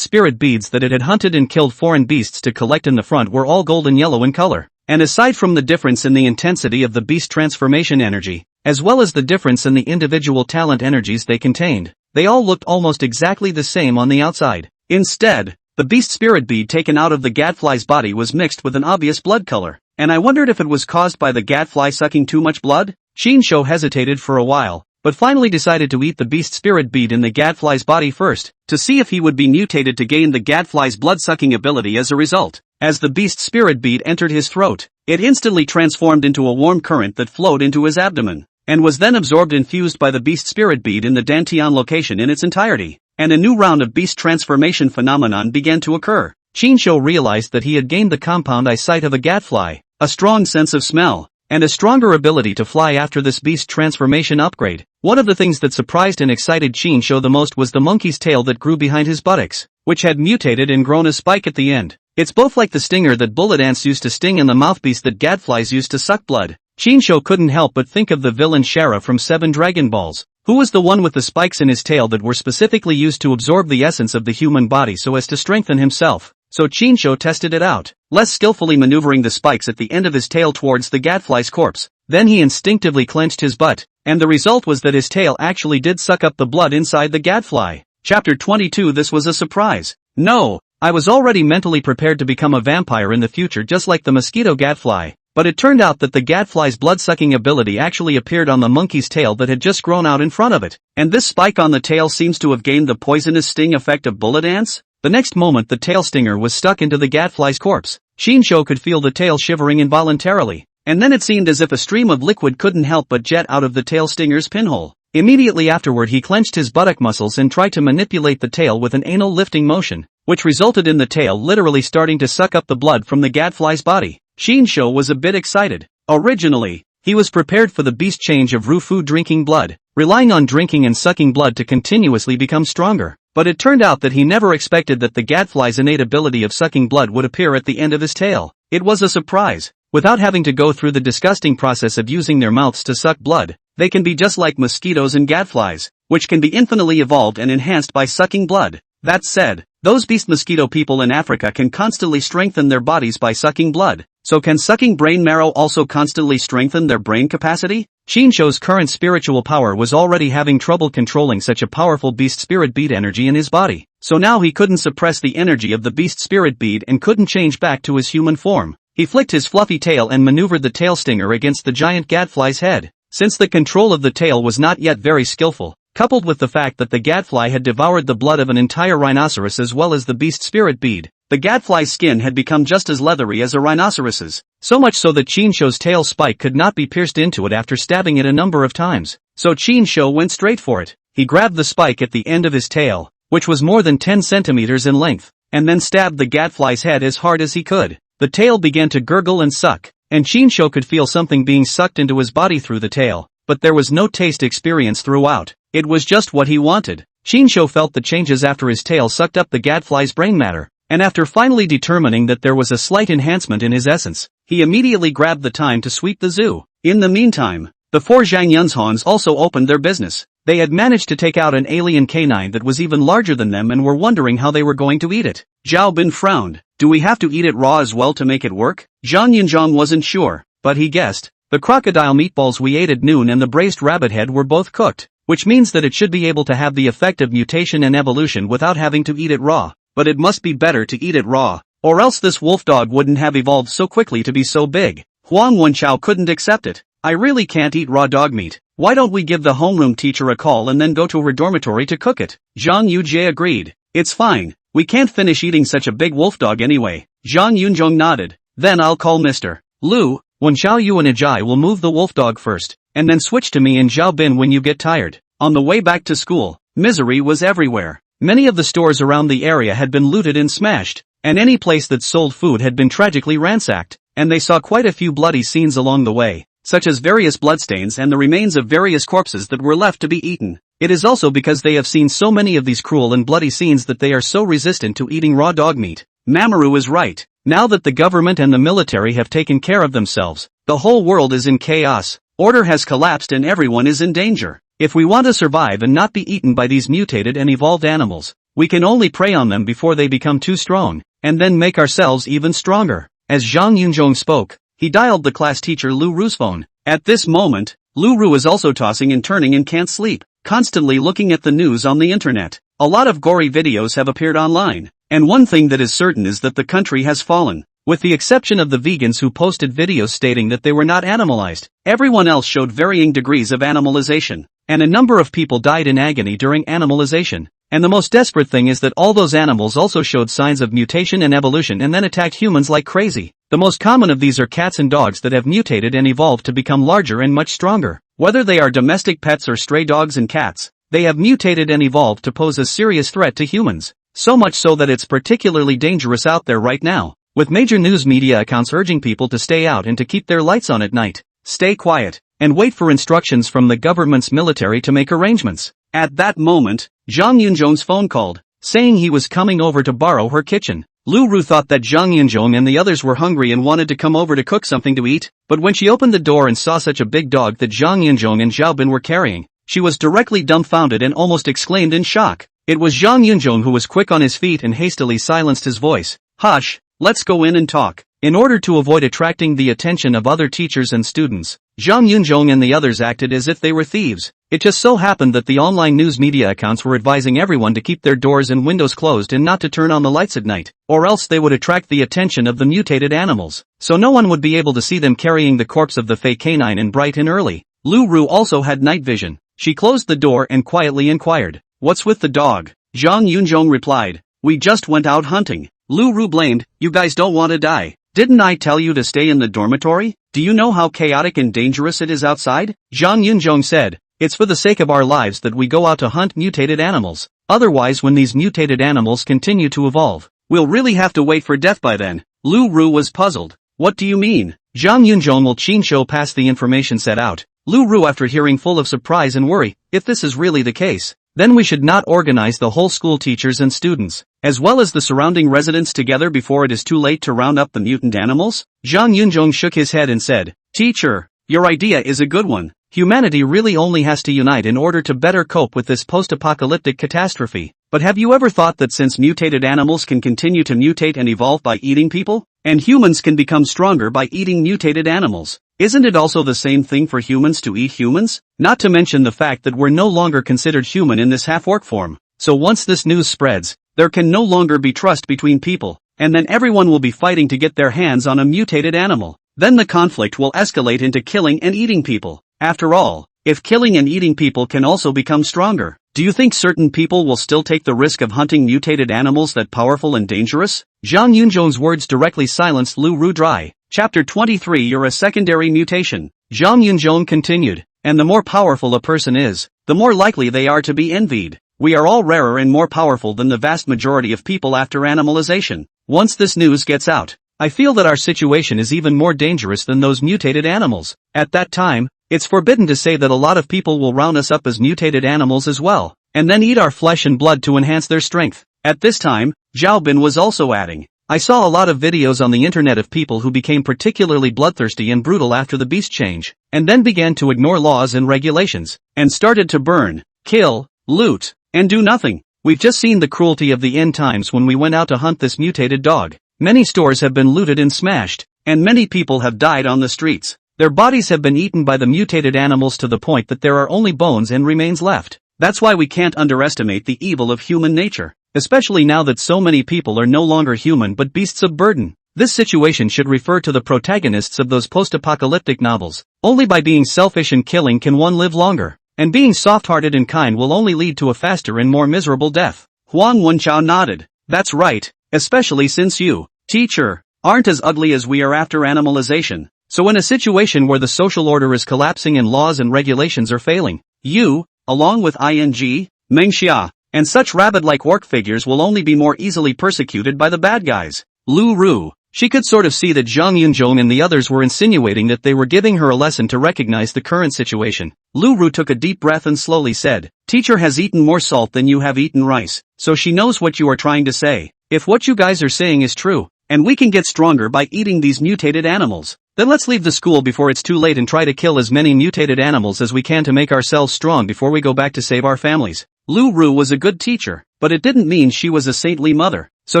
spirit beads that it had hunted and killed foreign beasts to collect in the front were all golden yellow in color. And aside from the difference in the intensity of the beast transformation energy, as well as the difference in the individual talent energies they contained, they all looked almost exactly the same on the outside. Instead, the beast spirit bead taken out of the gadfly's body was mixed with an obvious blood color, and I wondered if it was caused by the gadfly sucking too much blood? Chinsho hesitated for a while, but finally decided to eat the beast spirit bead in the gadfly's body first, to see if he would be mutated to gain the gadfly's blood-sucking ability as a result. As the beast spirit bead entered his throat, it instantly transformed into a warm current that flowed into his abdomen, and was then absorbed and fused by the beast spirit bead in the Dantian location in its entirety, and a new round of beast transformation phenomenon began to occur. Chinsho realized that he had gained the compound eyesight of a gadfly, a strong sense of smell, and a stronger ability to fly after this beast transformation upgrade. One of the things that surprised and excited Chinsho the most was the monkey's tail that grew behind his buttocks, which had mutated and grown a spike at the end. It's both like the stinger that bullet ants used to sting and the mouthpiece that gadflies used to suck blood. Chinsho couldn't help but think of the villain Shara from 7 Dragon Balls, who was the one with the spikes in his tail that were specifically used to absorb the essence of the human body so as to strengthen himself. So Chinsho tested it out, less skillfully maneuvering the spikes at the end of his tail towards the gadfly's corpse. Then he instinctively clenched his butt, and the result was that his tail actually did suck up the blood inside the gadfly. Chapter 22. This was a surprise. No, I was already mentally prepared to become a vampire in the future just like the mosquito gadfly, but it turned out that the gadfly's blood-sucking ability actually appeared on the monkey's tail that had just grown out in front of it, and this spike on the tail seems to have gained the poisonous sting effect of bullet ants. The next moment the tail stinger was stuck into the gadfly's corpse. Chinsho could feel the tail shivering involuntarily, and then it seemed as if a stream of liquid couldn't help but jet out of the tail stinger's pinhole. Immediately afterward he clenched his buttock muscles and tried to manipulate the tail with an anal lifting motion, which resulted in the tail literally starting to suck up the blood from the gadfly's body. Shinsho was a bit excited. Originally, he was prepared for the beast change of Rufu drinking blood, relying on drinking and sucking blood to continuously become stronger. But it turned out that he never expected that the gadfly's innate ability of sucking blood would appear at the end of his tail. It was a surprise. Without having to go through the disgusting process of using their mouths to suck blood, they can be just like mosquitoes and gadflies, which can be infinitely evolved and enhanced by sucking blood. That said, those beast mosquito people in Africa can constantly strengthen their bodies by sucking blood. So can sucking brain marrow also constantly strengthen their brain capacity? Shinsho's current spiritual power was already having trouble controlling such a powerful beast spirit bead energy in his body. So now he couldn't suppress the energy of the beast spirit bead and couldn't change back to his human form. He flicked his fluffy tail and maneuvered the tail stinger against the giant gadfly's head. Since the control of the tail was not yet very skillful, coupled with the fact that the gadfly had devoured the blood of an entire rhinoceros as well as the beast spirit bead, the gadfly's skin had become just as leathery as a rhinoceros's, so much so that Shinsho's tail spike could not be pierced into it after stabbing it a number of times. So Shinsho went straight for it. He grabbed the spike at the end of his tail, which was more than 10 centimeters in length, and then stabbed the gadfly's head as hard as he could. The tail began to gurgle and suck, and Shinsho could feel something being sucked into his body through the tail, but there was no taste experience throughout. It was just what he wanted. Shinsho felt the changes after his tail sucked up the gadfly's brain matter, and after finally determining that there was a slight enhancement in his essence, he immediately grabbed the time to sweep the zoo. In the meantime, the four Zhang Yunzhans also opened their business. They had managed to take out an alien canine that was even larger than them and were wondering how they were going to eat it. Zhao Bin frowned. Do we have to eat it raw as well to make it work? Zhang Yunzhang wasn't sure, but he guessed. The crocodile meatballs we ate at noon and the braised rabbit head were both cooked, which means that it should be able to have the effect of mutation and evolution without having to eat it raw. But it must be better to eat it raw, or else this wolf dog wouldn't have evolved so quickly to be so big. Huang Wenchao couldn't accept it. I really can't eat raw dog meat. Why don't we give the homeroom teacher a call and then go to her dormitory to cook it? Zhang Yujie agreed. It's fine. We can't finish eating such a big wolf dog anyway. Zhang Yunzhong nodded. Then I'll call Mr. Lu. Wenchao you and Ajai will move the wolf dog first, and then switch to me and Zhao Bin when you get tired. On the way back to school, misery was everywhere. Many of the stores around the area had been looted and smashed, and any place that sold food had been tragically ransacked, and they saw quite a few bloody scenes along the way, such as various bloodstains and the remains of various corpses that were left to be eaten. It is also because they have seen so many of these cruel and bloody scenes that they are so resistant to eating raw dog meat. Mamoru is right. Now that the government and the military have taken care of themselves, the whole world is in chaos, order has collapsed and everyone is in danger. If we want to survive and not be eaten by these mutated and evolved animals, we can only prey on them before they become too strong, and then make ourselves even stronger. As Zhang Yunzhong spoke, he dialed the class teacher Lu Ru's phone. At this moment, Lu Ru is also tossing and turning and can't sleep, constantly looking at the news on the internet. A lot of gory videos have appeared online, and one thing that is certain is that the country has fallen. With the exception of the vegans who posted videos stating that they were not animalized, everyone else showed varying degrees of animalization. And a number of people died in agony during animalization. And the most desperate thing is that all those animals also showed signs of mutation and evolution and then attacked humans like crazy. The most common of these are cats and dogs that have mutated and evolved to become larger and much stronger. Whether they are domestic pets or stray dogs and cats, they have mutated and evolved to pose a serious threat to humans. So much so that it's particularly dangerous out there right now, with major news media accounts urging people to stay out and to keep their lights on at night. Stay quiet, and wait for instructions from the government's military to make arrangements. At that moment, Zhang Yunzhong's phone called, saying he was coming over to borrow her kitchen. Lu Ru thought that Zhang Yunzhong and the others were hungry and wanted to come over to cook something to eat, but when she opened the door and saw such a big dog that Zhang Yunzhong and Zhao Bin were carrying, she was directly dumbfounded and almost exclaimed in shock. It was Zhang Yunzhong who was quick on his feet and hastily silenced his voice. Hush, let's go in and talk. In order to avoid attracting the attention of other teachers and students, Zhang Yunzhong and the others acted as if they were thieves. It just so happened that the online news media accounts were advising everyone to keep their doors and windows closed and not to turn on the lights at night, or else they would attract the attention of the mutated animals, so no one would be able to see them carrying the corpse of the fey canine in bright and early. Lu Ru also had night vision. She closed the door and quietly inquired, "What's with the dog?" Zhang Yunzhong replied, "We just went out hunting." Lu Ru blamed, "You guys don't want to die. Didn't I tell you to stay in the dormitory? Do you know how chaotic and dangerous it is outside?" Zhang Yunzhong said, It's for the sake of our lives that we go out to hunt mutated animals. Otherwise, when these mutated animals continue to evolve, we'll really have to wait for death by then. Lu Ru was puzzled. What do you mean? Zhang Yunzhong will Qin pass the information set out. Lu Ru, after hearing, full of surprise and worry. If this is really the case, then we should not organize the whole school, teachers and students, as well as the surrounding residents, together before it is too late to round up the mutant animals? Zhang Yunzhong shook his head and said, Teacher, your idea is a good one. Humanity really only has to unite in order to better cope with this post-apocalyptic catastrophe. But have you ever thought that since mutated animals can continue to mutate and evolve by eating people, and humans can become stronger by eating mutated animals, isn't it also the same thing for humans to eat humans? Not to mention the fact that we're no longer considered human in this half-orc form. So once this news spreads, there can no longer be trust between people, and then everyone will be fighting to get their hands on a mutated animal. Then the conflict will escalate into killing and eating people. After all, if killing and eating people can also become stronger, do you think certain people will still take the risk of hunting mutated animals that powerful and dangerous? Zhang Yunzhong's words directly silenced Lu Ru dry. Chapter 23. You're a secondary mutation. Zhang Yunzhong continued. And the more powerful a person is, the more likely they are to be envied. We are all rarer and more powerful than the vast majority of people after animalization. Once this news gets out, I feel that our situation is even more dangerous than those mutated animals. At that time, it's forbidden to say that a lot of people will round us up as mutated animals as well, and then eat our flesh and blood to enhance their strength. At this time, Zhao Bin was also adding, I saw a lot of videos on the internet of people who became particularly bloodthirsty and brutal after the beast change, and then began to ignore laws and regulations, and started to burn, kill, loot, and do nothing. We've just seen the cruelty of the end times when we went out to hunt this mutated dog. Many stores have been looted and smashed, and many people have died on the streets. Their bodies have been eaten by the mutated animals to the point that there are only bones and remains left. That's why we can't underestimate the evil of human nature, especially now that so many people are no longer human but beasts of burden. This situation should refer to the protagonists of those post-apocalyptic novels. Only by being selfish and killing can one live longer, and being soft-hearted and kind will only lead to a faster and more miserable death. Huang Wenchao nodded. That's right, especially since you, teacher, aren't as ugly as we are after animalization. So in a situation where the social order is collapsing and laws and regulations are failing, you, along with ING, Mengxia, and such rabbit-like orc figures will only be more easily persecuted by the bad guys. Lu Ru. She could sort of see that Zhang Yunzhong and the others were insinuating that they were giving her a lesson to recognize the current situation. Lu Ru took a deep breath and slowly said, Teacher has eaten more salt than you have eaten rice, so she knows what you are trying to say. If what you guys are saying is true, and we can get stronger by eating these mutated animals, then let's leave the school before it's too late and try to kill as many mutated animals as we can to make ourselves strong before we go back to save our families. Lu Ru was a good teacher, but it didn't mean she was a saintly mother, so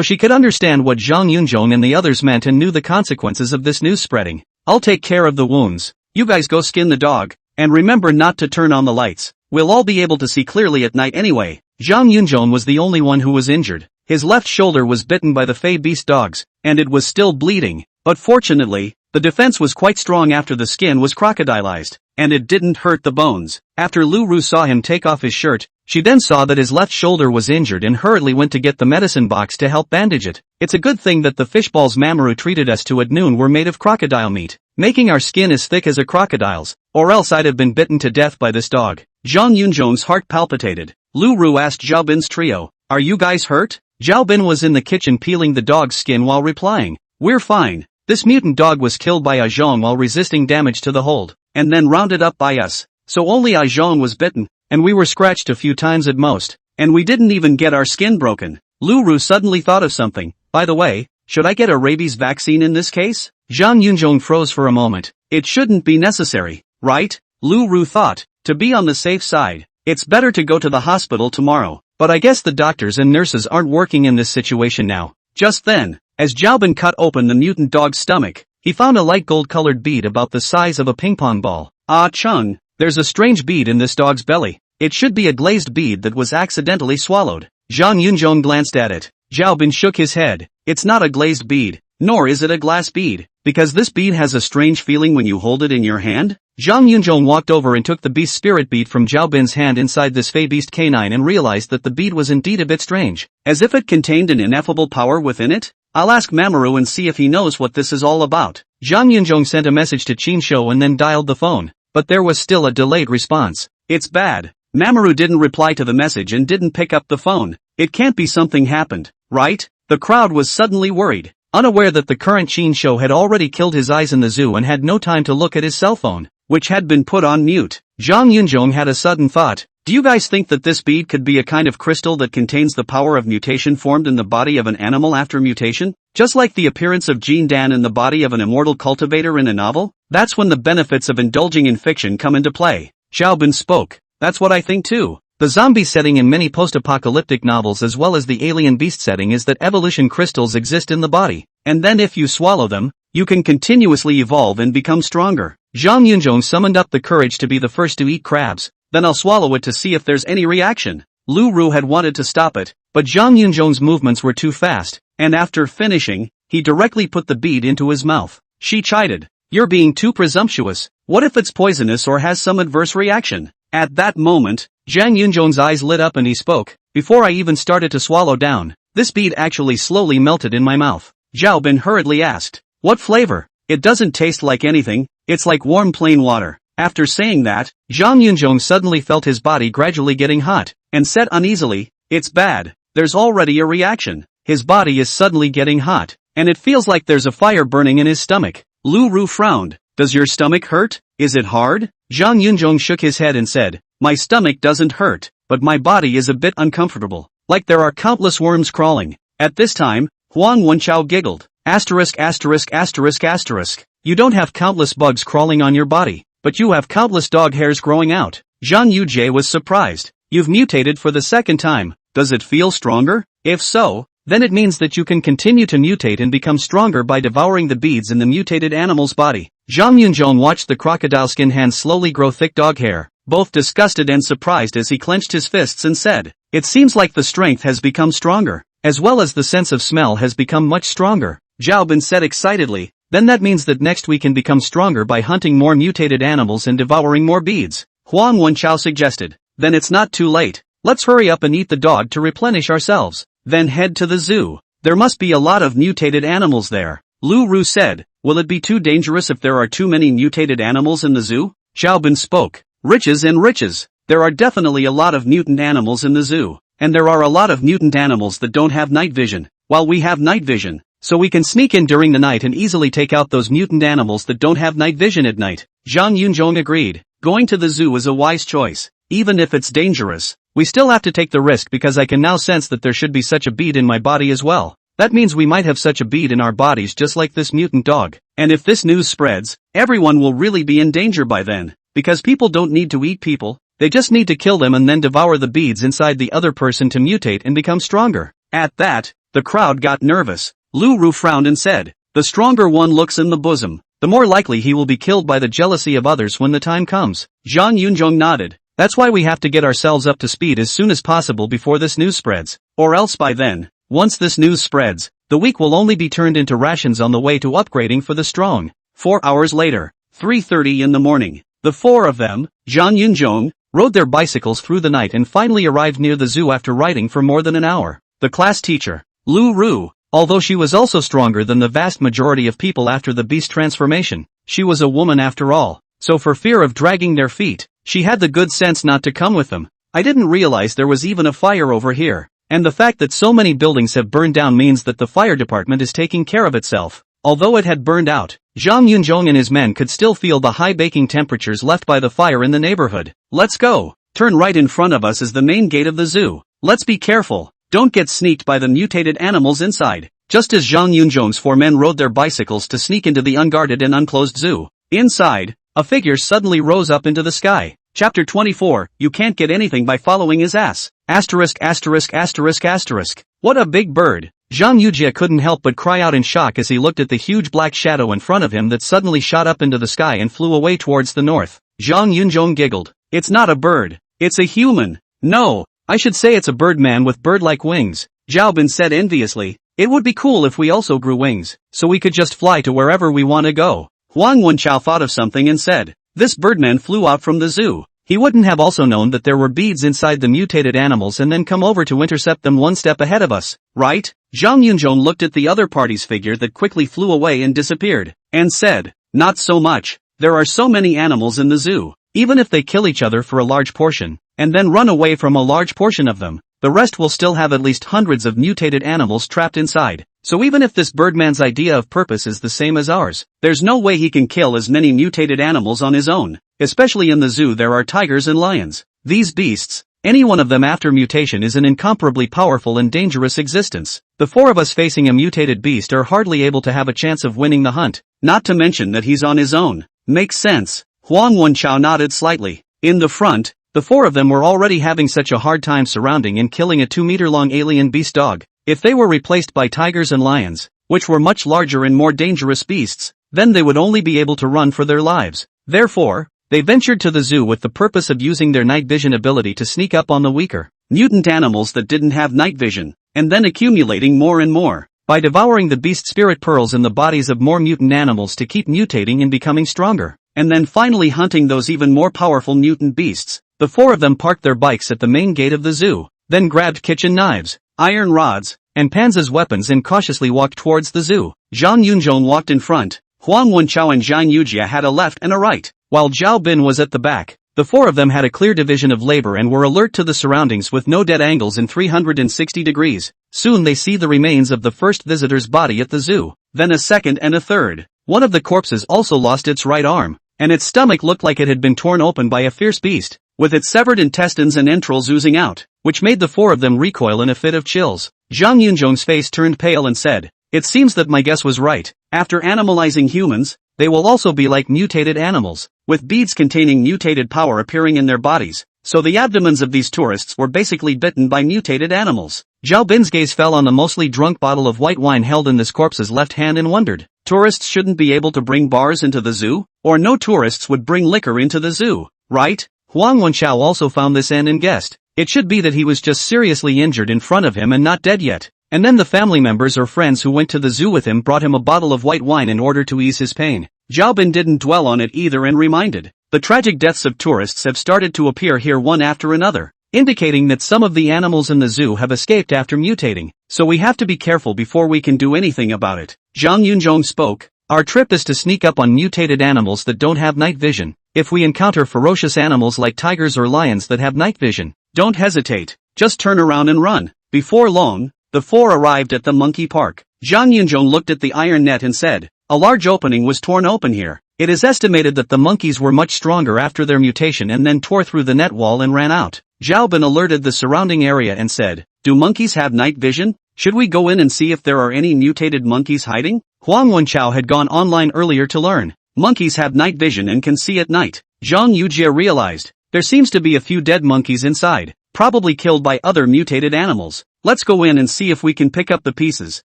she could understand what Zhang Yunzhong and the others meant and knew the consequences of this news spreading. I'll take care of the wounds. You guys go skin the dog, and remember not to turn on the lights. We'll all be able to see clearly at night anyway. Zhang Yunzhong was the only one who was injured. His left shoulder was bitten by the Fey beast dogs, and it was still bleeding, but fortunately, the defense was quite strong after the skin was crocodilized, and it didn't hurt the bones. After Lu Ru saw him take off his shirt, she then saw that his left shoulder was injured and hurriedly went to get the medicine box to help bandage it. It's a good thing that the fishballs Mamoru treated us to at noon were made of crocodile meat, making our skin as thick as a crocodile's, or else I'd have been bitten to death by this dog. Zhang Yunzhong's heart palpitated. Lu Ru asked Zhao Bin's trio, Are you guys hurt? Zhao Bin was in the kitchen peeling the dog's skin while replying, We're fine. This mutant dog was killed by Ah Zhong while resisting damage to the hold, and then rounded up by us. So only Ah Zhong was bitten, and we were scratched a few times at most, and we didn't even get our skin broken. Lu Ru suddenly thought of something. By the way, should I get a rabies vaccine in this case? Zhang Yunzhong froze for a moment. It shouldn't be necessary, right? Lu Ru thought. To be on the safe side, it's better to go to the hospital tomorrow. But I guess the doctors and nurses aren't working in this situation now. Just then, as Zhao Bin cut open the mutant dog's stomach, he found a light gold-colored bead about the size of a ping-pong ball. Ah Chung, there's a strange bead in this dog's belly. It should be a glazed bead that was accidentally swallowed. Zhang Yunzhong glanced at it. Zhao Bin shook his head. It's not a glazed bead, nor is it a glass bead, because this bead has a strange feeling when you hold it in your hand. Zhang Yunzhong walked over and took the beast spirit bead from Zhao Bin's hand inside this Fey beast canine and realized that the bead was indeed a bit strange, as if it contained an ineffable power within it. I'll ask Mamoru and see if he knows what this is all about. Zhang Yunzhong sent a message to Qin Shou and then dialed the phone, but there was still a delayed response. it's bad. Mamoru didn't reply to the message and didn't pick up the phone. It can't be something happened, right? The crowd was suddenly worried, unaware that the current Sheen show had already killed his eyes in the zoo and had no time to look at his cell phone, which had been put on mute. Zhang Yunzhong had a sudden thought. Do you guys think that this bead could be a kind of crystal that contains the power of mutation formed in the body of an animal after mutation? Just like the appearance of Jean Dan in the body of an immortal cultivator in a novel? That's when the benefits of indulging in fiction come into play. Xiaobin spoke. That's what I think too. The zombie setting in many post-apocalyptic novels as well as the alien beast setting is that evolution crystals exist in the body, and then if you swallow them, you can continuously evolve and become stronger. Zhang Yunzhong summoned up the courage to be the first to eat crabs, then I'll swallow it to see if there's any reaction. Lu Ru had wanted to stop it, but Zhang Yunzhong's movements were too fast, and after finishing, he directly put the bead into his mouth. She chided. You're being too presumptuous. What if it's poisonous or has some adverse reaction? At that moment, Zhang Yunzhong's eyes lit up and he spoke. Before I even started to swallow down, this bead actually slowly melted in my mouth. Zhao Bin hurriedly asked, what flavor? It doesn't taste like anything, it's like warm plain water. After saying that, Zhang Yunzhong suddenly felt his body gradually getting hot, and said uneasily, it's bad, there's already a reaction. His body is suddenly getting hot, and it feels like there's a fire burning in his stomach. Lu Ru frowned. Does your stomach hurt? Is it hard? Zhang Yunzhong shook his head and said, my stomach doesn't hurt, but my body is a bit uncomfortable, like there are countless worms crawling. At this time, Huang Wenchao giggled. Asterisk asterisk asterisk asterisk. You don't have countless bugs crawling on your body, but you have countless dog hairs growing out. Zhang Yujie was surprised. You've mutated for the second time. Does it feel stronger? If so, then it means that you can continue to mutate and become stronger by devouring the beads in the mutated animal's body. Zhang Yunzhong watched the crocodile skin hands slowly grow thick dog hair, both disgusted and surprised as he clenched his fists and said, it seems like the strength has become stronger, as well as the sense of smell has become much stronger. Zhao Bin said excitedly, then that means that next we can become stronger by hunting more mutated animals and devouring more beads. Huang Wenchao suggested, then it's not too late. Let's hurry up and eat the dog to replenish ourselves, then head to the zoo. There must be a lot of mutated animals there. Lu Ru said, will it be too dangerous if there are too many mutated animals in the zoo? Zhao Bin spoke, riches and riches. There are definitely a lot of mutant animals in the zoo, and there are a lot of mutant animals that don't have night vision, while we have night vision. So we can sneak in during the night and easily take out those mutant animals that don't have night vision at night. Zhang Yunzhong agreed. Going to the zoo is a wise choice. Even if it's dangerous, we still have to take the risk because I can now sense that there should be such a bead in my body as well. That means we might have such a bead in our bodies just like this mutant dog. And if this news spreads, everyone will really be in danger by then. Because people don't need to eat people, they just need to kill them and then devour the beads inside the other person to mutate and become stronger. At that, the crowd got nervous. Lu Ru frowned and said, the stronger one looks in the bosom, the more likely he will be killed by the jealousy of others when the time comes. Zhang Yunzhong nodded. That's why we have to get ourselves up to speed as soon as possible before this news spreads. Or else by then, once this news spreads, the weak will only be turned into rations on the way to upgrading for the strong. 4 hours later, 3:30 in the morning, the four of them, Zhang Yunzhong, rode their bicycles through the night and finally arrived near the zoo after riding for more than an hour. The class teacher, Lu Ru, although she was also stronger than the vast majority of people after the beast transformation, she was a woman after all, so for fear of dragging their feet, she had the good sense not to come with them. I didn't realize there was even a fire over here, and the fact that so many buildings have burned down means that the fire department is taking care of itself. Although it had burned out, Zhang Yunzhong and his men could still feel the high baking temperatures left by the fire in the neighborhood. Let's go. Turn right in front of us is the main gate of the zoo. Let's be careful. Don't get sneaked by the mutated animals inside. Just as Zhang Yunzhong's 4 men rode their bicycles to sneak into the unguarded and unclosed zoo, inside, a figure suddenly rose up into the sky. Chapter 24, you can't get anything by following his ass. Asterisk asterisk asterisk asterisk. What a big bird. Zhang Yujie couldn't help but cry out in shock as he looked at the huge black shadow in front of him that suddenly shot up into the sky and flew away towards the north. Zhang Yunzhong giggled. It's not a bird. It's a human. No, I should say it's a birdman with bird-like wings. Zhao Bin said enviously. It would be cool if we also grew wings, so we could just fly to wherever we want to go. Huang Wenchao thought of something and said, this birdman flew out from the zoo. He wouldn't have also known that there were beads inside the mutated animals and then come over to intercept them one step ahead of us, right? Zhang Yunzhong looked at the other party's figure that quickly flew away and disappeared, and said, not so much. There are so many animals in the zoo. Even if they kill each other for a large portion, and then run away from a large portion of them, the rest will still have at least hundreds of mutated animals trapped inside. So even if this Birdman's idea of purpose is the same as ours, there's no way he can kill as many mutated animals on his own. Especially in the zoo there are tigers and lions. These beasts, any one of them after mutation is an incomparably powerful and dangerous existence. The four of us facing a mutated beast are hardly able to have a chance of winning the hunt, not to mention that he's on his own. Makes sense. Huang Wenchao nodded slightly. In the front, the four of them were already having such a hard time surrounding and killing a 2-meter-long alien beast dog. If they were replaced by tigers and lions, which were much larger and more dangerous beasts, then they would only be able to run for their lives. Therefore, they ventured to the zoo with the purpose of using their night vision ability to sneak up on the weaker mutant animals that didn't have night vision, and then accumulating more and more, by devouring the beast spirit pearls in the bodies of more mutant animals to keep mutating and becoming stronger, and then finally hunting those even more powerful mutant beasts. The four of them parked their bikes at the main gate of the zoo, then grabbed kitchen knives, iron rods, and pans as weapons and cautiously walked towards the zoo. Zhang Yunzhong walked in front, Huang Wenchao and Zhang Yujia had a left and a right, while Zhao Bin was at the back. The four of them had a clear division of labor and were alert to the surroundings with no dead angles in 360 degrees. Soon they see the remains of the first visitor's body at the zoo, then a second and a third. One of the corpses also lost its right arm, and its stomach looked like it had been torn open by a fierce beast, with its severed intestines and entrails oozing out, which made the four of them recoil in a fit of chills. Zhang Yunzhong's face turned pale and said, "It seems that my guess was right. After animalizing humans, they will also be like mutated animals, with beads containing mutated power appearing in their bodies. So the abdomens of these tourists were basically bitten by mutated animals." Zhao Bin's gaze fell on the mostly drunk bottle of white wine held in this corpse's left hand and wondered, tourists shouldn't be able to bring bars into the zoo? Or no tourists would bring liquor into the zoo, right? Huang Wenchao also found this and guessed, it should be that he was just seriously injured in front of him and not dead yet. And then the family members or friends who went to the zoo with him brought him a bottle of white wine in order to ease his pain. Zhao Bin didn't dwell on it either and reminded, the tragic deaths of tourists have started to appear here one after another, indicating that some of the animals in the zoo have escaped after mutating, so we have to be careful before we can do anything about it. Zhang Yunzhong spoke, our trip is to sneak up on mutated animals that don't have night vision. If we encounter ferocious animals like tigers or lions that have night vision, don't hesitate, just turn around and run. Before long, the four arrived at the monkey park. Zhang Yunzhong looked at the iron net and said, a large opening was torn open here. It is estimated that the monkeys were much stronger after their mutation and then tore through the net wall and ran out. Zhao Bin alerted the surrounding area and said, do monkeys have night vision? Should we go in and see if there are any mutated monkeys hiding? Huang Wenchao had gone online earlier to learn. Monkeys have night vision and can see at night. Zhang Yujia realized, there seems to be a few dead monkeys inside, probably killed by other mutated animals. Let's go in and see if we can pick up the pieces.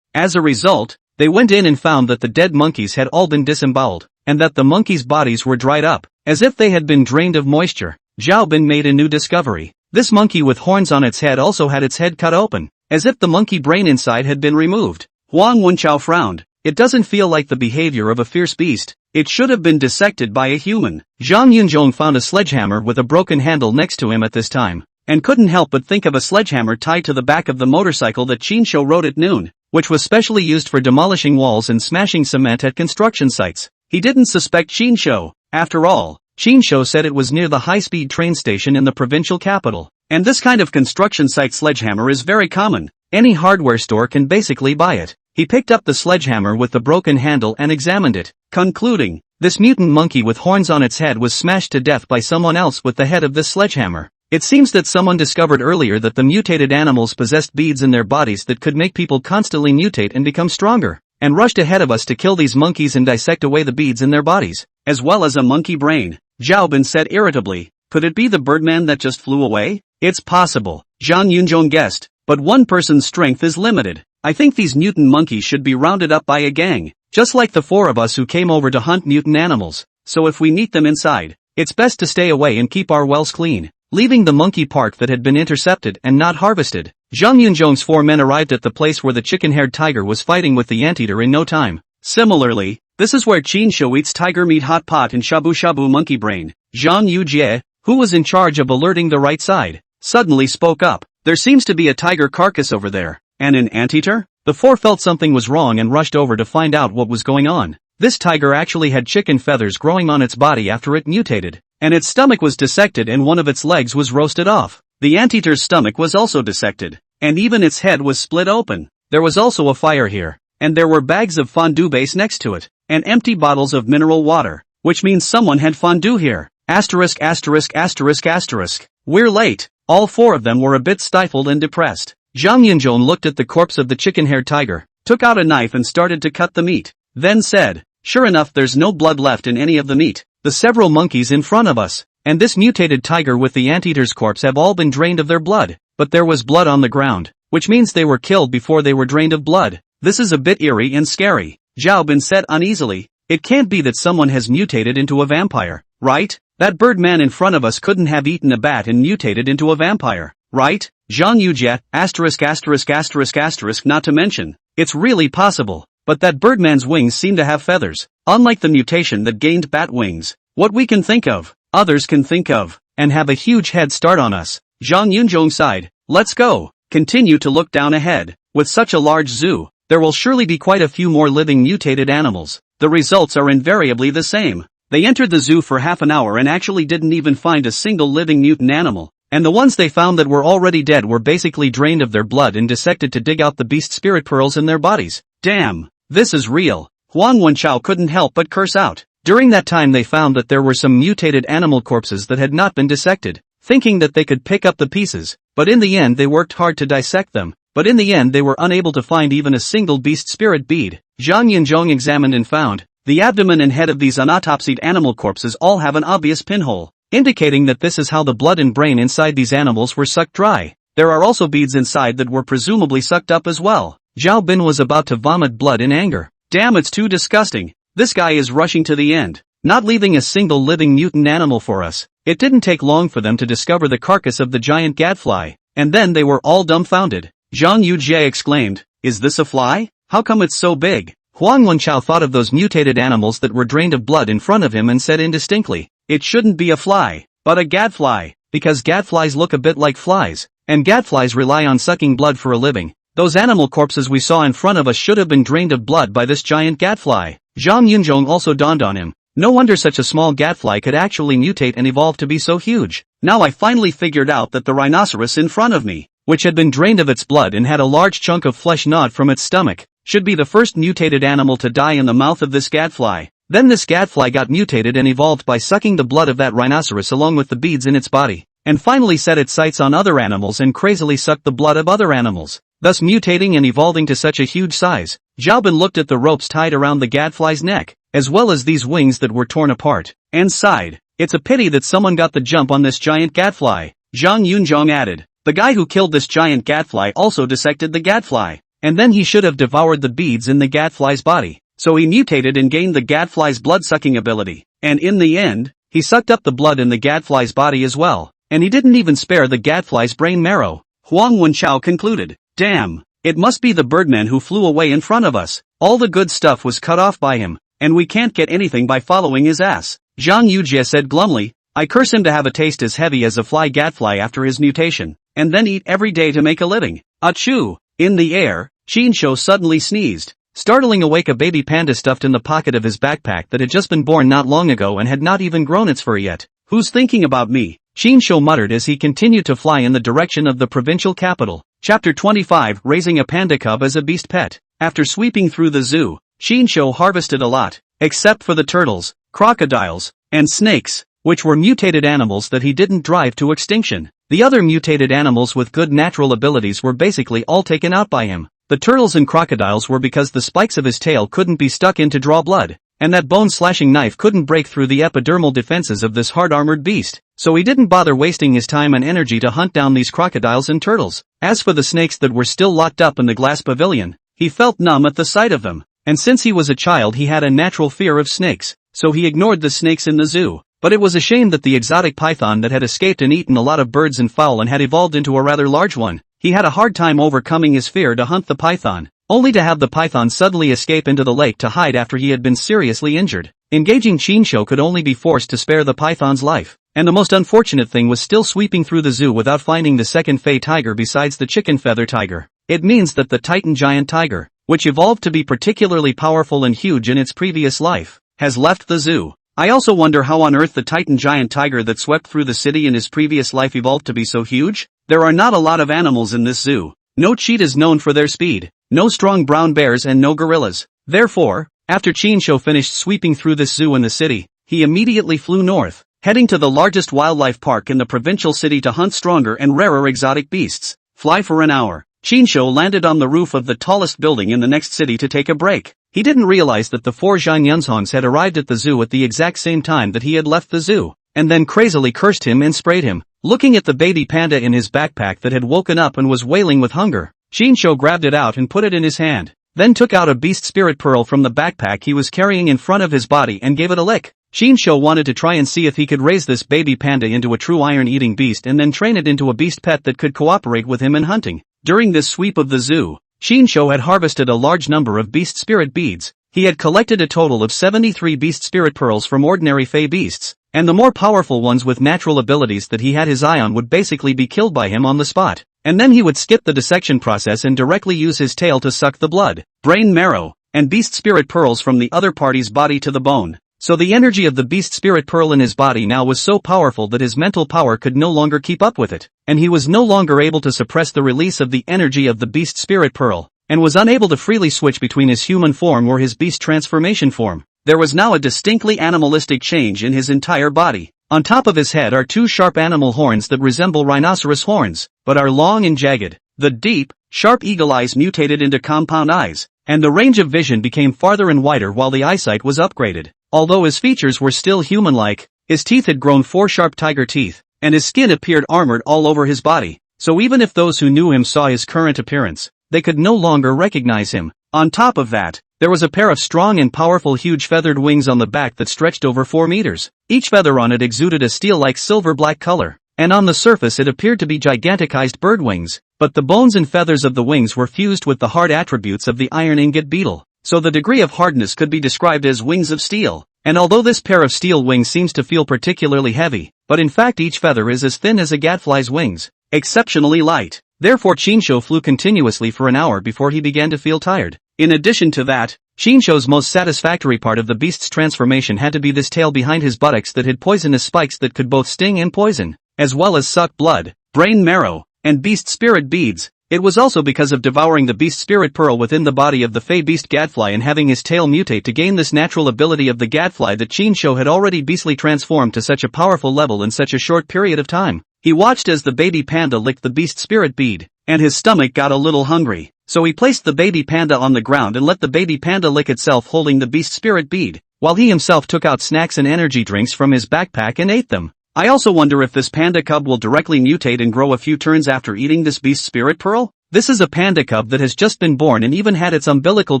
As a result, they went in and found that the dead monkeys had all been disemboweled, and that the monkeys' bodies were dried up, as if they had been drained of moisture. Zhao Bin made a new discovery. This monkey with horns on its head also had its head cut open, as if the monkey brain inside had been removed. Huang Wenchao frowned. It doesn't feel like the behavior of a fierce beast. It should have been dissected by a human. Zhang Yunzhong found a sledgehammer with a broken handle next to him at this time, and couldn't help but think of a sledgehammer tied to the back of the motorcycle that Qin Shou rode at noon, which was specially used for demolishing walls and smashing cement at construction sites. He didn't suspect Qin Shou. After all, Qin Shou said it was near the high-speed train station in the provincial capital, and this kind of construction site sledgehammer is very common. Any hardware store can basically buy it. He picked up the sledgehammer with the broken handle and examined it, concluding, this mutant monkey with horns on its head was smashed to death by someone else with the head of this sledgehammer. It seems that someone discovered earlier that the mutated animals possessed beads in their bodies that could make people constantly mutate and become stronger, and rushed ahead of us to kill these monkeys and dissect away the beads in their bodies, as well as a monkey brain. Zhao Bin said irritably, could it be the birdman that just flew away? It's possible, Zhang Yunzhong guessed, but one person's strength is limited. I think these mutant monkeys should be rounded up by a gang, just like the four of us who came over to hunt mutant animals, so if we meet them inside, it's best to stay away and keep our wells clean. Leaving the monkey park that had been intercepted and not harvested, Zhang Yunzhong's four men arrived at the place where the chicken-haired tiger was fighting with the anteater in no time. Similarly, this is where Qin Shou eats tiger meat hot pot and shabu-shabu monkey brain. Zhang Yujie, who was in charge of alerting the right side, suddenly spoke up. There seems to be a tiger carcass over there. And an anteater? The four felt something was wrong and rushed over to find out what was going on. This tiger actually had chicken feathers growing on its body after it mutated. and its stomach was dissected and one of its legs was roasted off. The anteater's stomach was also dissected, and even its head was split open. There was also a fire here, and there were bags of fondue base next to it, and empty bottles of mineral water, which means someone had fondue here. Asterisk asterisk asterisk asterisk. We're late. All four of them were a bit stifled and depressed. Zhang Yunzhong looked at the corpse of the chicken-haired tiger, took out a knife and started to cut the meat, then said, "Sure enough, there's no blood left in any of the meat. The several monkeys in front of us, and this mutated tiger with the anteater's corpse have all been drained of their blood, but there was blood on the ground, which means they were killed before they were drained of blood. This is a bit eerie and scary." Zhao Bin said uneasily, "It can't be that someone has mutated into a vampire, right? That birdman in front of us couldn't have eaten a bat and mutated into a vampire, right? Zhang Yujie, asterisk asterisk asterisk asterisk not to mention, it's really possible, but that birdman's wings seem to have feathers, unlike the mutation that gained bat wings. What we can think of, others can think of, and have a huge head start on us." Zhang Yunzhong sighed. "Let's go." Continue to look down ahead. With such a large zoo, there will surely be quite a few more living mutated animals. The results are invariably the same. They entered the zoo for half an hour and actually didn't even find a single living mutant animal, and the ones they found that were already dead were basically drained of their blood and dissected to dig out the beast spirit pearls in their bodies. Damn, this is real. Huang Wenchao couldn't help but curse out. During that time they found that there were some mutated animal corpses that had not been dissected, thinking that they could pick up the pieces, but in the end they worked hard to dissect them, but in the end they were unable to find even a single beast spirit bead. Zhang Yunzhong examined and found, the abdomen and head of these unautopsied animal corpses all have an obvious pinhole, indicating that this is how the blood and brain inside these animals were sucked dry. There are also beads inside that were presumably sucked up as well. Zhao Bin was about to vomit blood in anger. Damn, it's too disgusting. This guy is rushing to the end, not leaving a single living mutant animal for us. It didn't take long for them to discover the carcass of the giant gadfly, and then they were all dumbfounded. Zhang Yujie exclaimed, "Is this a fly? How come it's so big?" Huang Wenchao thought of those mutated animals that were drained of blood in front of him and said indistinctly, "It shouldn't be a fly, but a gadfly, because gadflies look a bit like flies, and gadflies rely on sucking blood for a living. Those animal corpses we saw in front of us should have been drained of blood by this giant gadfly." Zhang Yunzhong also dawned on him. No wonder such a small gadfly could actually mutate and evolve to be so huge. Now I finally figured out that the rhinoceros in front of me, which had been drained of its blood and had a large chunk of flesh gnawed from its stomach, should be the first mutated animal to die in the mouth of this gadfly. Then this gadfly got mutated and evolved by sucking the blood of that rhinoceros along with the beads in its body, and finally set its sights on other animals and crazily sucked the blood of other animals, thus mutating and evolving to such a huge size. Zhao Bin looked at the ropes tied around the gadfly's neck, as well as these wings that were torn apart, and sighed. "It's a pity that someone got the jump on this giant gadfly." Zhang Yunzhong added, "The guy who killed this giant gadfly also dissected the gadfly, and then he should have devoured the beads in the gadfly's body, so he mutated and gained the gadfly's blood-sucking ability, and in the end, he sucked up the blood in the gadfly's body as well, and he didn't even spare the gadfly's brain marrow." Huang Wenchao concluded, "Damn, it must be the birdman who flew away in front of us. All the good stuff was cut off by him, and we can't get anything by following his ass." Zhang Yujie said glumly, "I curse him to have a taste as heavy as a fly gadfly after his mutation, and then eat every day to make a living. Achoo!" In the air, Qinsho suddenly sneezed, startling awake a baby panda stuffed in the pocket of his backpack that had just been born not long ago and had not even grown its fur yet. "Who's thinking about me?" Qinsho muttered as he continued to fly in the direction of the provincial capital. Chapter 25, Raising a Panda Cub as a Beast Pet. After sweeping through the zoo, Qinsho harvested a lot, except for the turtles, crocodiles, and snakes, which were mutated animals that he didn't drive to extinction. The other mutated animals with good natural abilities were basically all taken out by him. The turtles and crocodiles were because the spikes of his tail couldn't be stuck in to draw blood, and that bone-slashing knife couldn't break through the epidermal defenses of this hard-armored beast, so he didn't bother wasting his time and energy to hunt down these crocodiles and turtles. As for the snakes that were still locked up in the glass pavilion, he felt numb at the sight of them, and since he was a child he had a natural fear of snakes, so he ignored the snakes in the zoo. But it was a shame that the exotic python that had escaped and eaten a lot of birds and fowl and had evolved into a rather large one. He had a hard time overcoming his fear to hunt the python, only to have the python suddenly escape into the lake to hide after he had been seriously injured. Engaging Qinsho could only be forced to spare the python's life, and the most unfortunate thing was still sweeping through the zoo without finding the second fey tiger besides the chicken feather tiger. It means that the Titan giant tiger, which evolved to be particularly powerful and huge in its previous life, has left the zoo. I also wonder how on earth the Titan giant tiger that swept through the city in his previous life evolved to be so huge. There are not a lot of animals in this zoo. No cheetahs known for their speed, no strong brown bears and no gorillas. Therefore, after Chinsho finished sweeping through this zoo in the city, he immediately flew north, heading to the largest wildlife park in the provincial city to hunt stronger and rarer exotic beasts. Fly for an hour. Chinsho landed on the roof of the tallest building in the next city to take a break. He didn't realize that the 4 Zhanyunzhans had arrived at the zoo at the exact same time that he had left the zoo, and then crazily cursed him and sprayed him. Looking at the baby panda in his backpack that had woken up and was wailing with hunger, Chinsho grabbed it out and put it in his hand, then took out a beast spirit pearl from the backpack he was carrying in front of his body and gave it a lick. Chinsho wanted to try and see if he could raise this baby panda into a true iron-eating beast and then train it into a beast pet that could cooperate with him in hunting. During this sweep of the zoo, Chinsho had harvested a large number of beast spirit beads. He had collected a total of 73 beast spirit pearls from ordinary fey beasts, and the more powerful ones with natural abilities that he had his eye on would basically be killed by him on the spot. And then he would skip the dissection process and directly use his tail to suck the blood, brain marrow, and beast spirit pearls from the other party's body to the bone. So the energy of the beast spirit pearl in his body now was so powerful that his mental power could no longer keep up with it, and he was no longer able to suppress the release of the energy of the beast spirit pearl, and was unable to freely switch between his human form or his beast transformation form. There was now a distinctly animalistic change in his entire body. On top of his head are 2 sharp animal horns that resemble rhinoceros horns, but are long and jagged. The deep, sharp eagle eyes mutated into compound eyes, and the range of vision became farther and wider while the eyesight was upgraded. Although his features were still human-like, his teeth had grown 4 sharp tiger teeth, and his skin appeared armored all over his body, so even if those who knew him saw his current appearance, they could no longer recognize him. On top of that, there was a pair of strong and powerful huge feathered wings on the back that stretched over 4 meters. Each feather on it exuded a steel-like silver-black color, and on the surface it appeared to be giganticized bird wings, but the bones and feathers of the wings were fused with the hard attributes of the iron ingot beetle, so the degree of hardness could be described as wings of steel. And although this pair of steel wings seems to feel particularly heavy, but in fact each feather is as thin as a gadfly's wings, exceptionally light. Therefore Chinsho flew continuously for an hour before he began to feel tired. In addition to that, Chinsho's most satisfactory part of the beast's transformation had to be this tail behind his buttocks that had poisonous spikes that could both sting and poison, as well as suck blood, brain marrow, and beast spirit beads. It was also because of devouring the beast spirit pearl within the body of the fey beast gadfly and having his tail mutate to gain this natural ability of the gadfly that Chinsho had already beastly transformed to such a powerful level in such a short period of time. He watched as the baby panda licked the beast spirit bead, and his stomach got a little hungry, so he placed the baby panda on the ground and let the baby panda lick itself holding the beast spirit bead, while he himself took out snacks and energy drinks from his backpack and ate them. I also wonder if this panda cub will directly mutate and grow a few turns after eating this beast spirit pearl? This is a panda cub that has just been born and even had its umbilical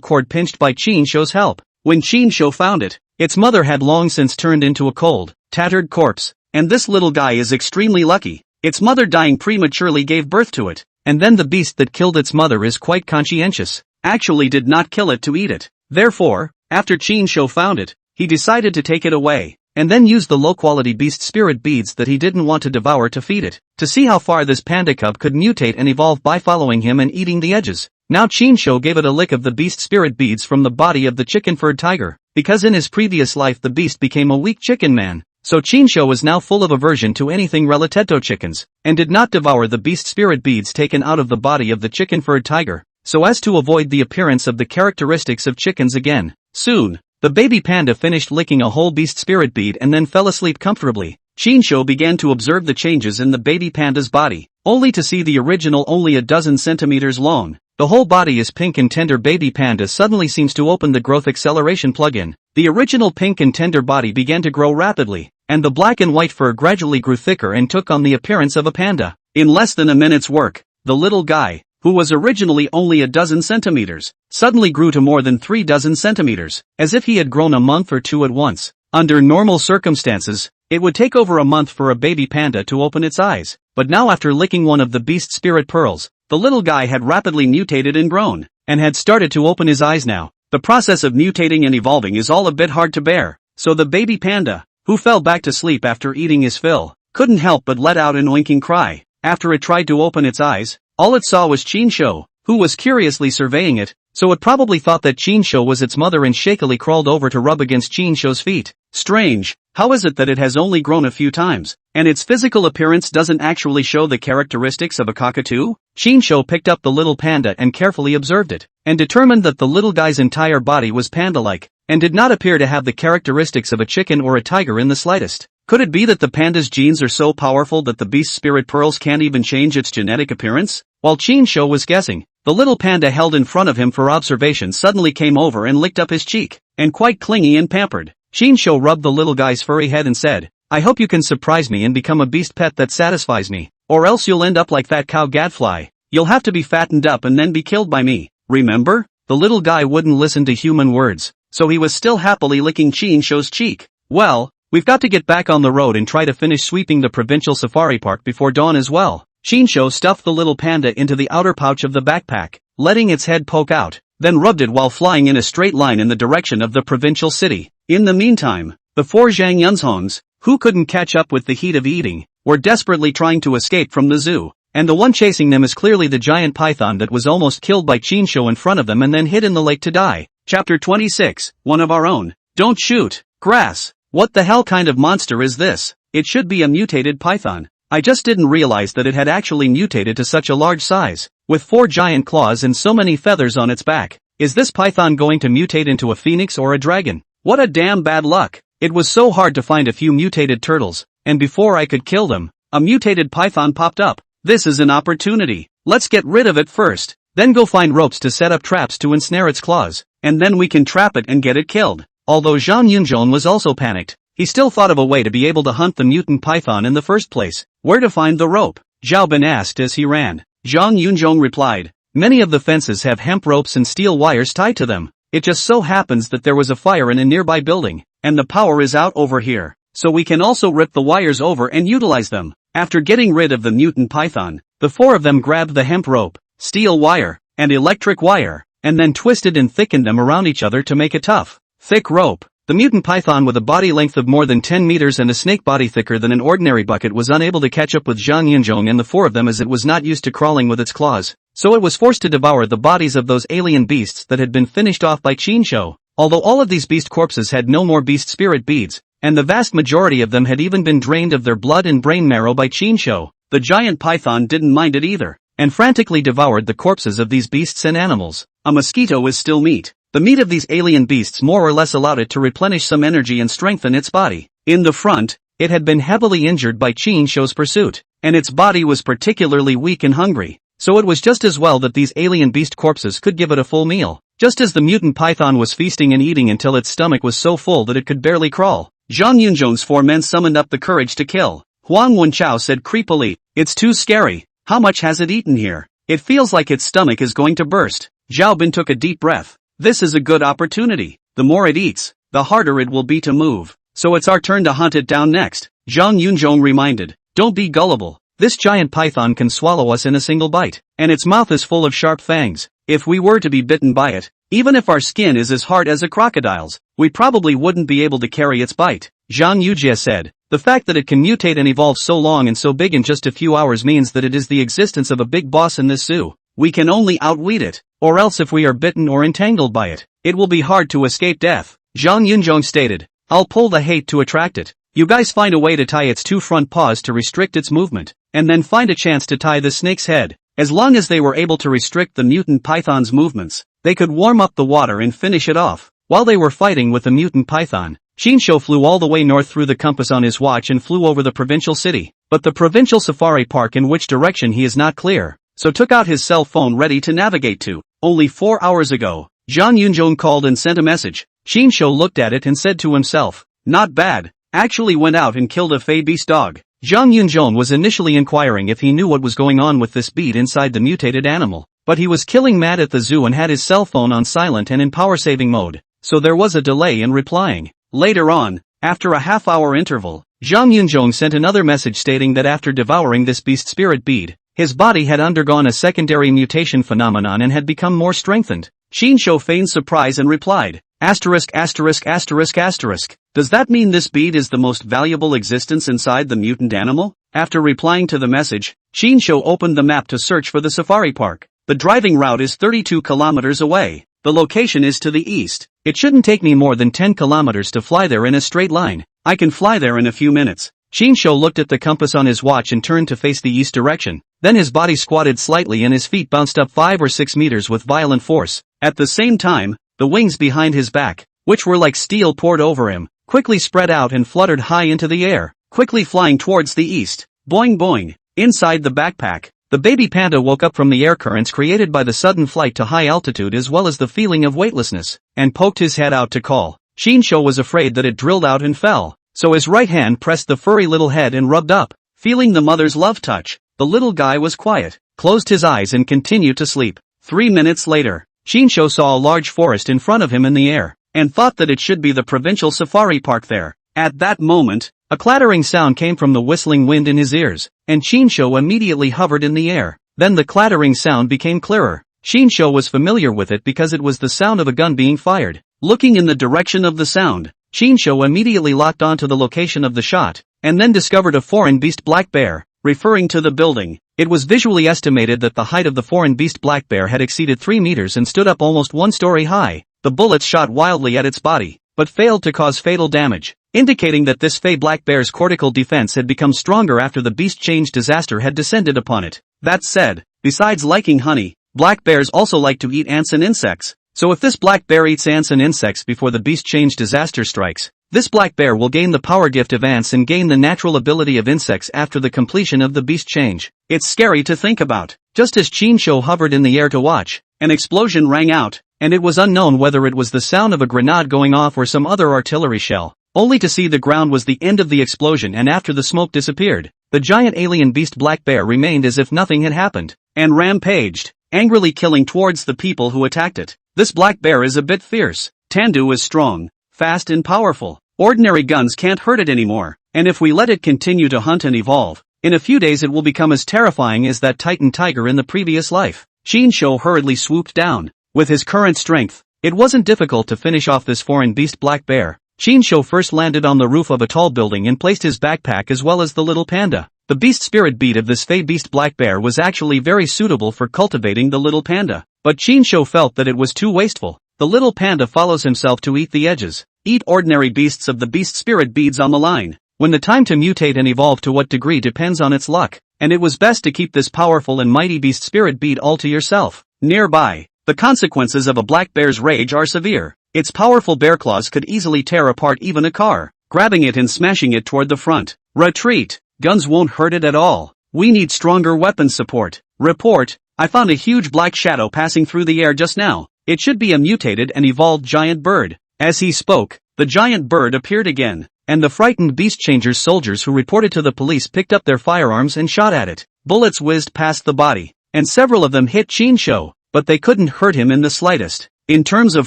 cord pinched by Chinsho's help. When Chinsho found it, its mother had long since turned into a cold, tattered corpse, and this little guy is extremely lucky. Its mother dying prematurely gave birth to it, and then the beast that killed its mother is quite conscientious, actually did not kill it to eat it. Therefore, after Chinsho found it, he decided to take it away, and then use the low-quality beast spirit beads that he didn't want to devour to feed it, to see how far this panda cub could mutate and evolve by following him and eating the edges. Now Chinsho gave it a lick of the beast spirit beads from the body of the chicken-furred tiger, because in his previous life the beast became a weak chicken man, so Chinsho was now full of aversion to anything related chickens, and did not devour the beast spirit beads taken out of the body of the chicken-furred tiger, so as to avoid the appearance of the characteristics of chickens again. Soon, the baby panda finished licking a whole beast spirit bead and then fell asleep comfortably. Chinsho began to observe the changes in the baby panda's body, only to see the original only a dozen centimeters long. The whole body is pink and tender baby panda suddenly seems to open the growth acceleration plug-in. The original pink and tender body began to grow rapidly, and the black and white fur gradually grew thicker and took on the appearance of a panda. In less than a minute's work, the little guy, who was originally only a dozen centimeters, suddenly grew to more than 3 dozen centimeters, as if he had grown a month or two at once. Under normal circumstances, it would take over a month for a baby panda to open its eyes, but now after licking one of the beast spirit pearls, the little guy had rapidly mutated and grown, and had started to open his eyes now. The process of mutating and evolving is all a bit hard to bear, so the baby panda, who fell back to sleep after eating his fill, couldn't help but let out an oinking cry. After it tried to open its eyes, all it saw was Chinsho, who was curiously surveying it. so it probably thought that Chinsho was its mother and shakily crawled over to rub against Chinsho's feet. Strange, how is it that it has only grown a few times, and its physical appearance doesn't actually show the characteristics of a cockatoo? Chinsho picked up the little panda and carefully observed it, and determined that the little guy's entire body was panda-like, and did not appear to have the characteristics of a chicken or a tiger in the slightest. Could it be that the panda's genes are so powerful that the beast's spirit pearls can't even change its genetic appearance? While Chinsho was guessing, the little panda held in front of him for observation suddenly came over and licked up his cheek, and quite clingy and pampered. Chinsho rubbed the little guy's furry head and said, "I hope you can surprise me and become a beast pet that satisfies me, or else you'll end up like that cow gadfly. You'll have to be fattened up and then be killed by me, remember?" The little guy wouldn't listen to human words, so he was still happily licking Chinsho's cheek. "Well, we've got to get back on the road and try to finish sweeping the provincial safari park before dawn as well." Chinsho stuffed the little panda into the outer pouch of the backpack, letting its head poke out, then rubbed it while flying in a straight line in the direction of the provincial city. In the meantime, the four Zhang Yunzhongs, who couldn't catch up with the heat of eating, were desperately trying to escape from the zoo, and the one chasing them is clearly the giant python that was almost killed by Chinsho in front of them and then hid in the lake to die. Chapter 26, One of Our Own. Don't shoot, grass. What the hell kind of monster is this? It should be a mutated python. I just didn't realize that it had actually mutated to such a large size, with 4 giant claws and so many feathers on its back. Is this python going to mutate into a phoenix or a dragon? What a damn bad luck. It was so hard to find a few mutated turtles, and before I could kill them, a mutated python popped up. This is an opportunity. Let's get rid of it first, then go find ropes to set up traps to ensnare its claws, and then we can trap it and get it killed. Although Zhang Yunzhong was also panicked, he still thought of a way to be able to hunt the mutant python in the first place. Where to find the rope? Zhao Bin asked as he ran. Zhang Yunzhong replied, "Many of the fences have hemp ropes and steel wires tied to them. It just so happens that there was a fire in a nearby building, and the power is out over here, so we can also rip the wires over and utilize them." After getting rid of the mutant python, the 4 of them grabbed the hemp rope, steel wire, and electric wire, and then twisted and thickened them around each other to make a tough, thick rope. The mutant python with a body length of more than 10 meters and a snake body thicker than an ordinary bucket was unable to catch up with Zhang Yunzhong and the 4 of them as it was not used to crawling with its claws, so it was forced to devour the bodies of those alien beasts that had been finished off by Chinsho. Although all of these beast corpses had no more beast spirit beads, and the vast majority of them had even been drained of their blood and brain marrow by Chinsho, the giant python didn't mind it either, and frantically devoured the corpses of these beasts and animals. A mosquito is still meat. The meat of these alien beasts more or less allowed it to replenish some energy and strengthen its body. In the front, it had been heavily injured by Chinsho's pursuit, and its body was particularly weak and hungry, so it was just as well that these alien beast corpses could give it a full meal. Just as the mutant python was feasting and eating until its stomach was so full that it could barely crawl, Zhang Yunzhong's 4 men summoned up the courage to kill. Huang Wenchao said creepily, "It's too scary. How much has it eaten here? It feels like its stomach is going to burst." Zhao Bin took a deep breath. "This is a good opportunity. The more it eats, the harder it will be to move. So it's our turn to hunt it down next." Zhang Yunzhong reminded, "Don't be gullible. This giant python can swallow us in a single bite, and its mouth is full of sharp fangs. If we were to be bitten by it, even if our skin is as hard as a crocodile's, we probably wouldn't be able to carry its bite." Zhang Yujie said, "The fact that it can mutate and evolve so long and so big in just a few hours means that it is the existence of a big boss in this zoo. We can only outwit it, or else if we are bitten or entangled by it, it will be hard to escape death." Zhang Yunzhong stated, "I'll pull the hate to attract it. You guys find a way to tie its 2 front paws to restrict its movement, and then find a chance to tie the snake's head." As long as they were able to restrict the mutant python's movements, they could warm up the water and finish it off. While they were fighting with the mutant python, Chinsho flew all the way north through the compass on his watch and flew over the provincial city. But the provincial safari park in which direction he is not clear, so took out his cell phone ready to navigate to. Only 4 hours ago, Zhang Yunzhong called and sent a message. Chinsho looked at it and said to himself, "Not bad. Actually went out and killed a fey beast dog." Zhang Yunzhong was initially inquiring if he knew what was going on with this bead inside the mutated animal, but he was killing mad at the zoo and had his cell phone on silent and in power saving mode, so there was a delay in replying. Later on, after a half-hour interval, Zhang Yunzhong sent another message stating that after devouring this beast spirit bead, his body had undergone a secondary mutation phenomenon and had become more strengthened. Chinsho feigned surprise and replied, "Asterisk asterisk asterisk asterisk. Does that mean this bead is the most valuable existence inside the mutant animal?" After replying to the message, Chinsho opened the map to search for the safari park. The driving route is 32 kilometers away. The location is to the east. It shouldn't take me more than 10 kilometers to fly there in a straight line. I can fly there in a few minutes. Shinsho looked at the compass on his watch and turned to face the east direction. Then his body squatted slightly and his feet bounced up 5 or 6 meters with violent force. At the same time, the wings behind his back, which were like steel poured over him, quickly spread out and fluttered high into the air, quickly flying towards the east. Boing boing. Inside the backpack, the baby panda woke up from the air currents created by the sudden flight to high altitude as well as the feeling of weightlessness, and poked his head out to call. Shinsho was afraid that it drilled out and fell, so his right hand pressed the furry little head and rubbed up. Feeling the mother's love touch, the little guy was quiet, closed his eyes and continued to sleep. 3 minutes later, Shinsho saw a large forest in front of him in the air, and thought that it should be the provincial safari park there. At that moment, a clattering sound came from the whistling wind in his ears, and Shinsho immediately hovered in the air. Then the clattering sound became clearer. Shinsho was familiar with it because it was the sound of a gun being fired. Looking in the direction of the sound, Shinsho immediately locked onto the location of the shot, and then discovered a foreign beast black bear. Referring to the building, it was visually estimated that the height of the foreign beast black bear had exceeded 3 meters and stood up almost 1 story high. The bullets shot wildly at its body, but failed to cause fatal damage, indicating that this fey black bear's cortical defense had become stronger after the beast change disaster had descended upon it. That said, besides liking honey, black bears also like to eat ants and insects. So if this black bear eats ants and insects before the beast change disaster strikes, this black bear will gain the power gift of ants and gain the natural ability of insects after the completion of the beast change. It's scary to think about. Just as Shinsho hovered in the air to watch, an explosion rang out, and it was unknown whether it was the sound of a grenade going off or some other artillery shell. Only to see the ground was the end of the explosion, and after the smoke disappeared, the giant alien beast black bear remained as if nothing had happened, and rampaged, angrily killing towards the people who attacked it. This black bear is a bit fierce. Tandu is strong, fast and powerful. Ordinary guns can't hurt it anymore, and if we let it continue to hunt and evolve, in a few days it will become as terrifying as that Titan tiger in the previous life. Shinsho hurriedly swooped down. With his current strength, it wasn't difficult to finish off this foreign beast black bear. Shinsho first landed on the roof of a tall building and placed his backpack as well as the little panda. The beast spirit bead of this fey beast black bear was actually very suitable for cultivating the little panda, but Shinsho felt that it was too wasteful. The little panda follows himself to eat the edges. Eat ordinary beasts of the beast spirit beads on the line. When the time to mutate and evolve to what degree depends on its luck, and it was best to keep this powerful and mighty beast spirit bead all to yourself. Nearby, the consequences of a black bear's rage are severe. Its powerful bear claws could easily tear apart even a car, grabbing it and smashing it toward the front. Retreat. Guns won't hurt it at all. We need stronger weapon support. Report. I found a huge black shadow passing through the air just now. It should be a mutated and evolved giant bird. As he spoke, the giant bird appeared again, and the frightened beast changer's soldiers who reported to the police picked up their firearms and shot at it. Bullets whizzed past the body, and several of them hit Shinsho, but they couldn't hurt him in the slightest. In terms of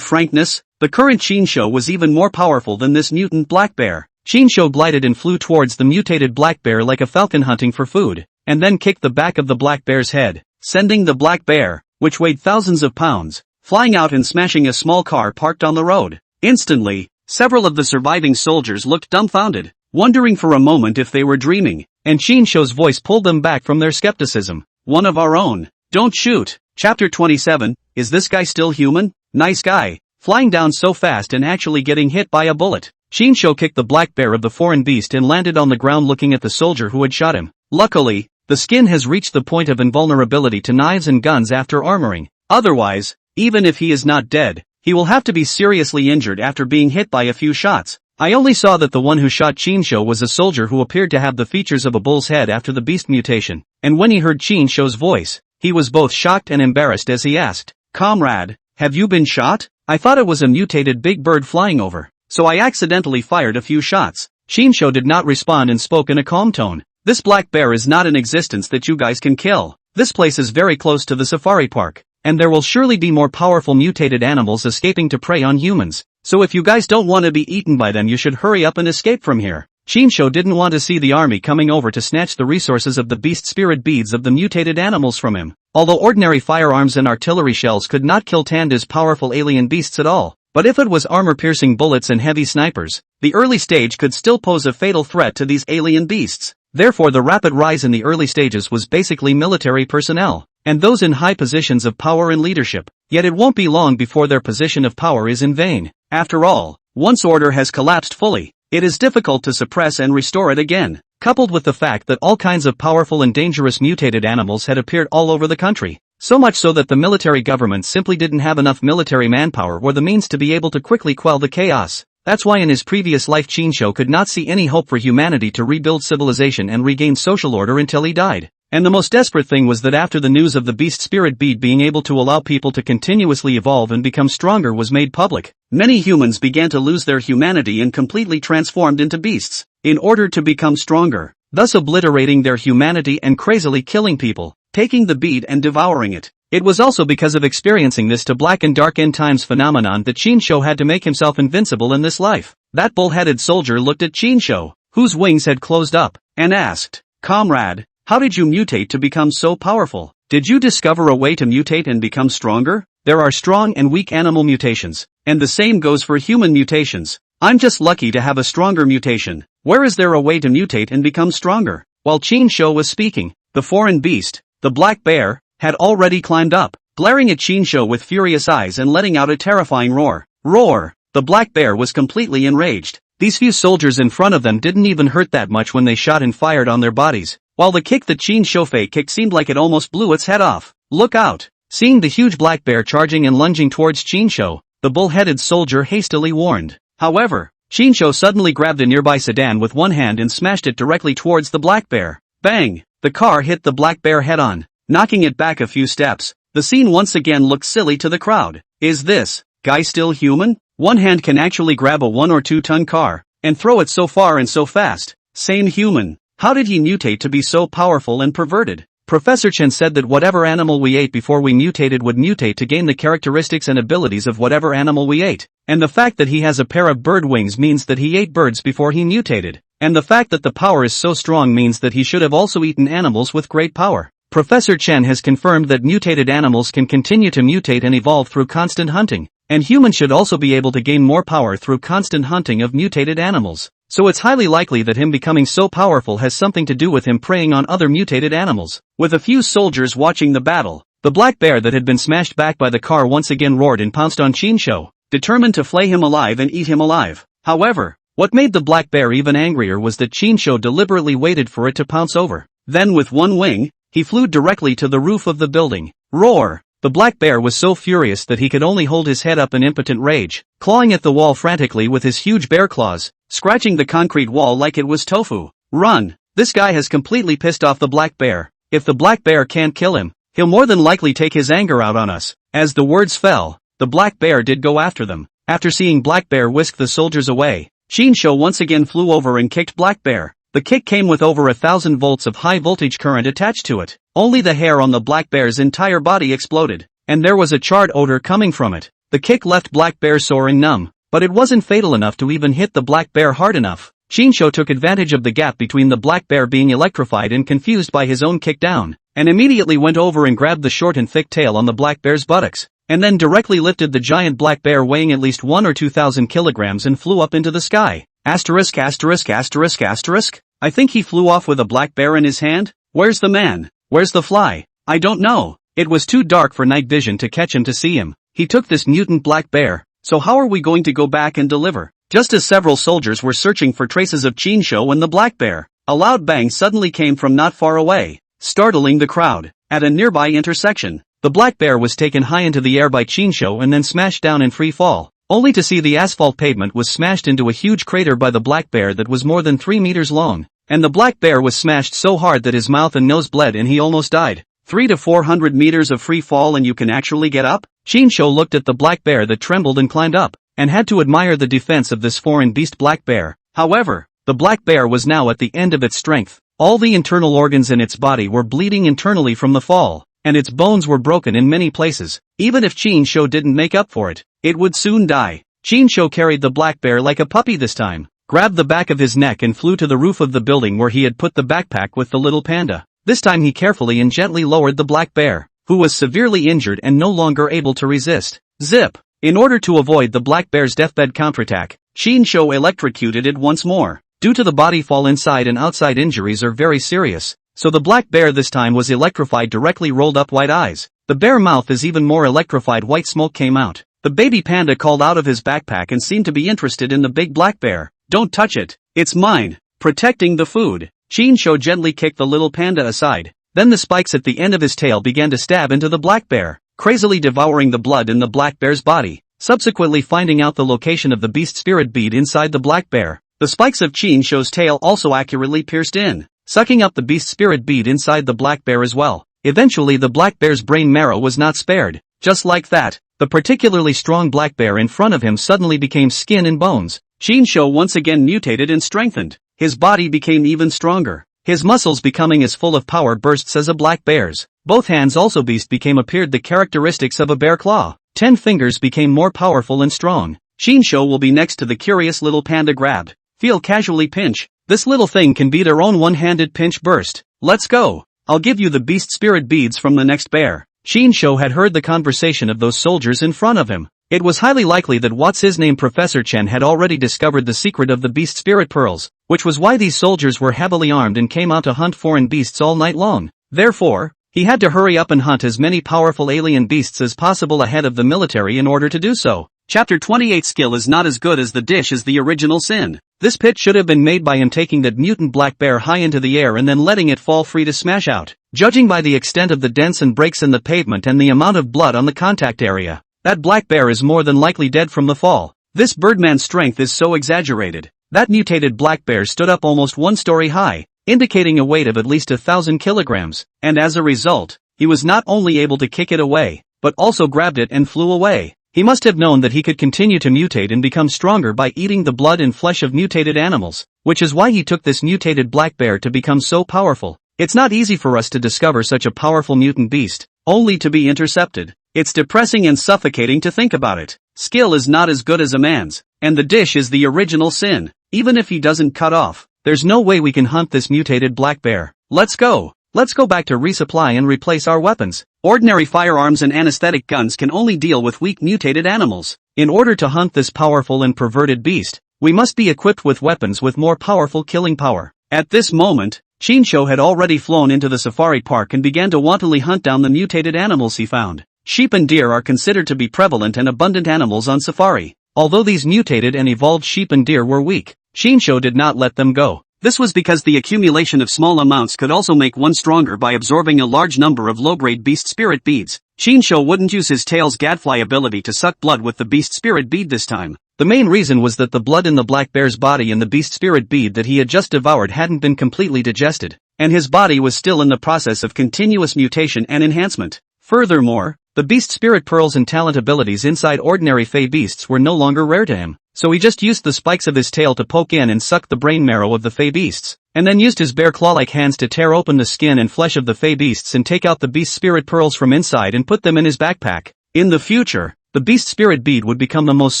frankness, the current Shinsho was even more powerful than this mutant black bear. Shinsho glided and flew towards the mutated black bear like a falcon hunting for food, and then kicked the back of the black bear's head, sending the black bear, which weighed thousands of pounds, flying out and smashing a small car parked on the road. Instantly, several of the surviving soldiers looked dumbfounded, wondering for a moment if they were dreaming, and Shinsho's voice pulled them back from their skepticism. One of our own. Don't shoot. Chapter 27, is this guy still human? Nice guy, flying down so fast and actually getting hit by a bullet. Shinsho kicked the black bear of the foreign beast and landed on the ground looking at the soldier who had shot him. Luckily, the skin has reached the point of invulnerability to knives and guns after armoring. Otherwise, even if he is not dead, he will have to be seriously injured after being hit by a few shots. I only saw that the one who shot Shinsho was a soldier who appeared to have the features of a bull's head after the beast mutation, and when he heard Shinsho's voice, he was both shocked and embarrassed as he asked, "Comrade, have you been shot?" I thought it was a mutated big bird flying over, so I accidentally fired a few shots. Shinsho did not respond and spoke in a calm tone. This black bear is not in existence that you guys can kill. This place is very close to the safari park, and there will surely be more powerful mutated animals escaping to prey on humans, so if you guys don't want to be eaten by them you should hurry up and escape from here. Shinsho didn't want to see the army coming over to snatch the resources of the beast spirit beads of the mutated animals from him. Although ordinary firearms and artillery shells could not kill Tanda's powerful alien beasts at all, but if it was armor-piercing bullets and heavy snipers, the early stage could still pose a fatal threat to these alien beasts. Therefore the rapid rise in the early stages was basically military personnel. and those in high positions of power and leadership. Yet it won't be long before their position of power is in vain. After all, once order has collapsed fully, it is difficult to suppress and restore it again. Coupled with the fact that all kinds of powerful and dangerous mutated animals had appeared all over the country. So much so that the military government simply didn't have enough military manpower or the means to be able to quickly quell the chaos. That's why in his previous life Chinsho could not see any hope for humanity to rebuild civilization and regain social order until he died. And the most desperate thing was that after the news of the beast spirit bead being able to allow people to continuously evolve and become stronger was made public, many humans began to lose their humanity and completely transformed into beasts, in order to become stronger, thus obliterating their humanity and crazily killing people, taking the bead and devouring it. It was also because of experiencing this to black and dark end times phenomenon that Chinsho had to make himself invincible in this life. That bull-headed soldier looked at Chinsho, whose wings had closed up, and asked, "Comrade, how did you mutate to become so powerful? Did you discover a way to mutate and become stronger?" There are strong and weak animal mutations, and the same goes for human mutations. I'm just lucky to have a stronger mutation. Where is there a way to mutate and become stronger? While Chinsho was speaking, the foreign beast, the black bear, had already climbed up, glaring at Chinsho with furious eyes and letting out a terrifying roar. Roar! The black bear was completely enraged. These few soldiers in front of them didn't even hurt that much when they shot and fired on their bodies, while the kick that Chinsho kicked seemed like it almost blew its head off. Look out! Seeing the huge black bear charging and lunging towards Chinsho, the bull-headed soldier hastily warned. However, Chinsho suddenly grabbed a nearby sedan with one hand and smashed it directly towards the black bear. Bang! The car hit the black bear head-on, knocking it back a few steps. The scene once again looked silly to the crowd. Is this guy still human? One hand can actually grab a 1 or 2 ton car and throw it so far and so fast. Sane human. How did he mutate to be so powerful and perverted? Professor Chen said that whatever animal we ate before we mutated would mutate to gain the characteristics and abilities of whatever animal we ate. And the fact that he has a pair of bird wings means that he ate birds before he mutated. And the fact that the power is so strong means that he should have also eaten animals with great power. Professor Chen has confirmed that mutated animals can continue to mutate and evolve through constant hunting, and humans should also be able to gain more power through constant hunting of mutated animals. So it's highly likely that him becoming so powerful has something to do with him preying on other mutated animals. With a few soldiers watching the battle, the black bear that had been smashed back by the car once again roared and pounced on Chinsho, determined to flay him alive and eat him alive. However, what made the black bear even angrier was that Chinsho deliberately waited for it to pounce over. Then with one wing, he flew directly to the roof of the building. Roar! The black bear was so furious that he could only hold his head up in impotent rage, clawing at the wall frantically with his huge bear claws, scratching the concrete wall like it was tofu. Run! This guy has completely pissed off the black bear. If the black bear can't kill him, he'll more than likely take his anger out on us. As the words fell, the black bear did go after them. After seeing black bear whisk the soldiers away, Chinsho once again flew over and kicked black bear. The kick came with over 1,000 volts of high voltage current attached to it. Only the hair on the black bear's entire body exploded, and there was a charred odor coming from it. The kick left black bear sore and numb, but it wasn't fatal enough to even hit the black bear hard enough. Chinsho took advantage of the gap between the black bear being electrified and confused by his own kick down, and immediately went over and grabbed the short and thick tail on the black bear's buttocks, and then directly lifted the giant black bear weighing at least 1 or 2,000 kilograms and flew up into the sky. Asterisk asterisk asterisk asterisk. I think he flew off with a black bear in his hand? Where's the man? Where's the fly? I don't know. It was too dark for night vision to catch him to see him. He took this mutant black bear, so how are we going to go back and deliver? Just as several soldiers were searching for traces of Chinsho and the black bear, a loud bang suddenly came from not far away, startling the crowd. At a nearby intersection, the black bear was taken high into the air by Chinsho and then smashed down in free fall, only to see the asphalt pavement was smashed into a huge crater by the black bear that was more than 3 meters long, and the black bear was smashed so hard that his mouth and nose bled and he almost died. 300 to 400 meters of free fall and you can actually get up? Chinsho looked at the black bear that trembled and climbed up, and had to admire the defense of this foreign beast black bear. However, the black bear was now at the end of its strength. All the internal organs in its body were bleeding internally from the fall, and its bones were broken in many places. Even if Chinsho didn't make up for it, it would soon die. Chinsho carried the black bear like a puppy this time, grabbed the back of his neck and flew to the roof of the building where he had put the backpack with the little panda. This time he carefully and gently lowered the black bear, who was severely injured and no longer able to resist. Zip! In order to avoid the black bear's deathbed counterattack, Chinsho electrocuted it once more. Due to the body fall inside and outside injuries are very serious, so the black bear this time was electrified, directly rolled up white eyes. The bear mouth is even more electrified, white smoke came out. The baby panda called out of his backpack and seemed to be interested in the big black bear. Don't touch it, it's mine. Protecting the food. Shinsho gently kicked the little panda aside. Then the spikes at the end of his tail began to stab into the black bear, crazily devouring the blood in the black bear's body, subsequently finding out the location of the beast spirit bead inside the black bear. The spikes of Shinsho's tail also accurately pierced in, sucking up the beast spirit bead inside the black bear as well. Eventually the black bear's brain marrow was not spared. Just like that, the particularly strong black bear in front of him suddenly became skin and bones. Shinsho once again mutated and strengthened. His body became even stronger, his muscles becoming as full of power bursts as a black bear's. Both hands also beast became appeared the characteristics of a bear claw. 10 fingers became more powerful and strong. Shinsho will be next to the curious little panda grabbed. Feel casually pinch. This little thing can beat our own one-handed pinch burst. Let's go. I'll give you the beast spirit beads from the next bear. Shinsho had heard the conversation of those soldiers in front of him. It was highly likely that what's-his-name Professor Chen had already discovered the secret of the beast spirit pearls, which was why these soldiers were heavily armed and came out to hunt foreign beasts all night long. Therefore, he had to hurry up and hunt as many powerful alien beasts as possible ahead of the military in order to do so. Chapter 28 Skill is not as good as the dish as the original sin. This pit should have been made by him taking that mutant black bear high into the air and then letting it fall free to smash out. Judging by the extent of the dents and breaks in the pavement and the amount of blood on the contact area, that black bear is more than likely dead from the fall. This birdman's strength is so exaggerated. That mutated black bear stood up almost 1 story high, indicating a weight of at least 1,000 kilograms, and as a result, he was not only able to kick it away, but also grabbed it and flew away. He must have known that he could continue to mutate and become stronger by eating the blood and flesh of mutated animals, which is why he took this mutated black bear to become so powerful. It's not easy for us to discover such a powerful mutant beast, only to be intercepted. It's depressing and suffocating to think about it. Skill is not as good as a man's, and the dish is the original sin. Even if he doesn't cut off, there's no way we can hunt this mutated black bear. Let's go. Let's go back to resupply and replace our weapons. Ordinary firearms and anesthetic guns can only deal with weak mutated animals. In order to hunt this powerful and perverted beast, we must be equipped with weapons with more powerful killing power. At this moment, Shinsho had already flown into the safari park and began to wantonly hunt down the mutated animals he found. Sheep and deer are considered to be prevalent and abundant animals on safari. Although these mutated and evolved sheep and deer were weak, Shinsho did not let them go. This was because the accumulation of small amounts could also make one stronger by absorbing a large number of low-grade beast spirit beads. Shinsho wouldn't use his tail's gadfly ability to suck blood with the beast spirit bead this time. The main reason was that the blood in the black bear's body and the beast spirit bead that he had just devoured hadn't been completely digested, and his body was still in the process of continuous mutation and enhancement. Furthermore, the beast spirit pearls and talent abilities inside ordinary fey beasts were no longer rare to him, so he just used the spikes of his tail to poke in and suck the brain marrow of the fey beasts, and then used his bare claw-like hands to tear open the skin and flesh of the fey beasts and take out the beast spirit pearls from inside and put them in his backpack. In the future, the beast spirit bead would become the most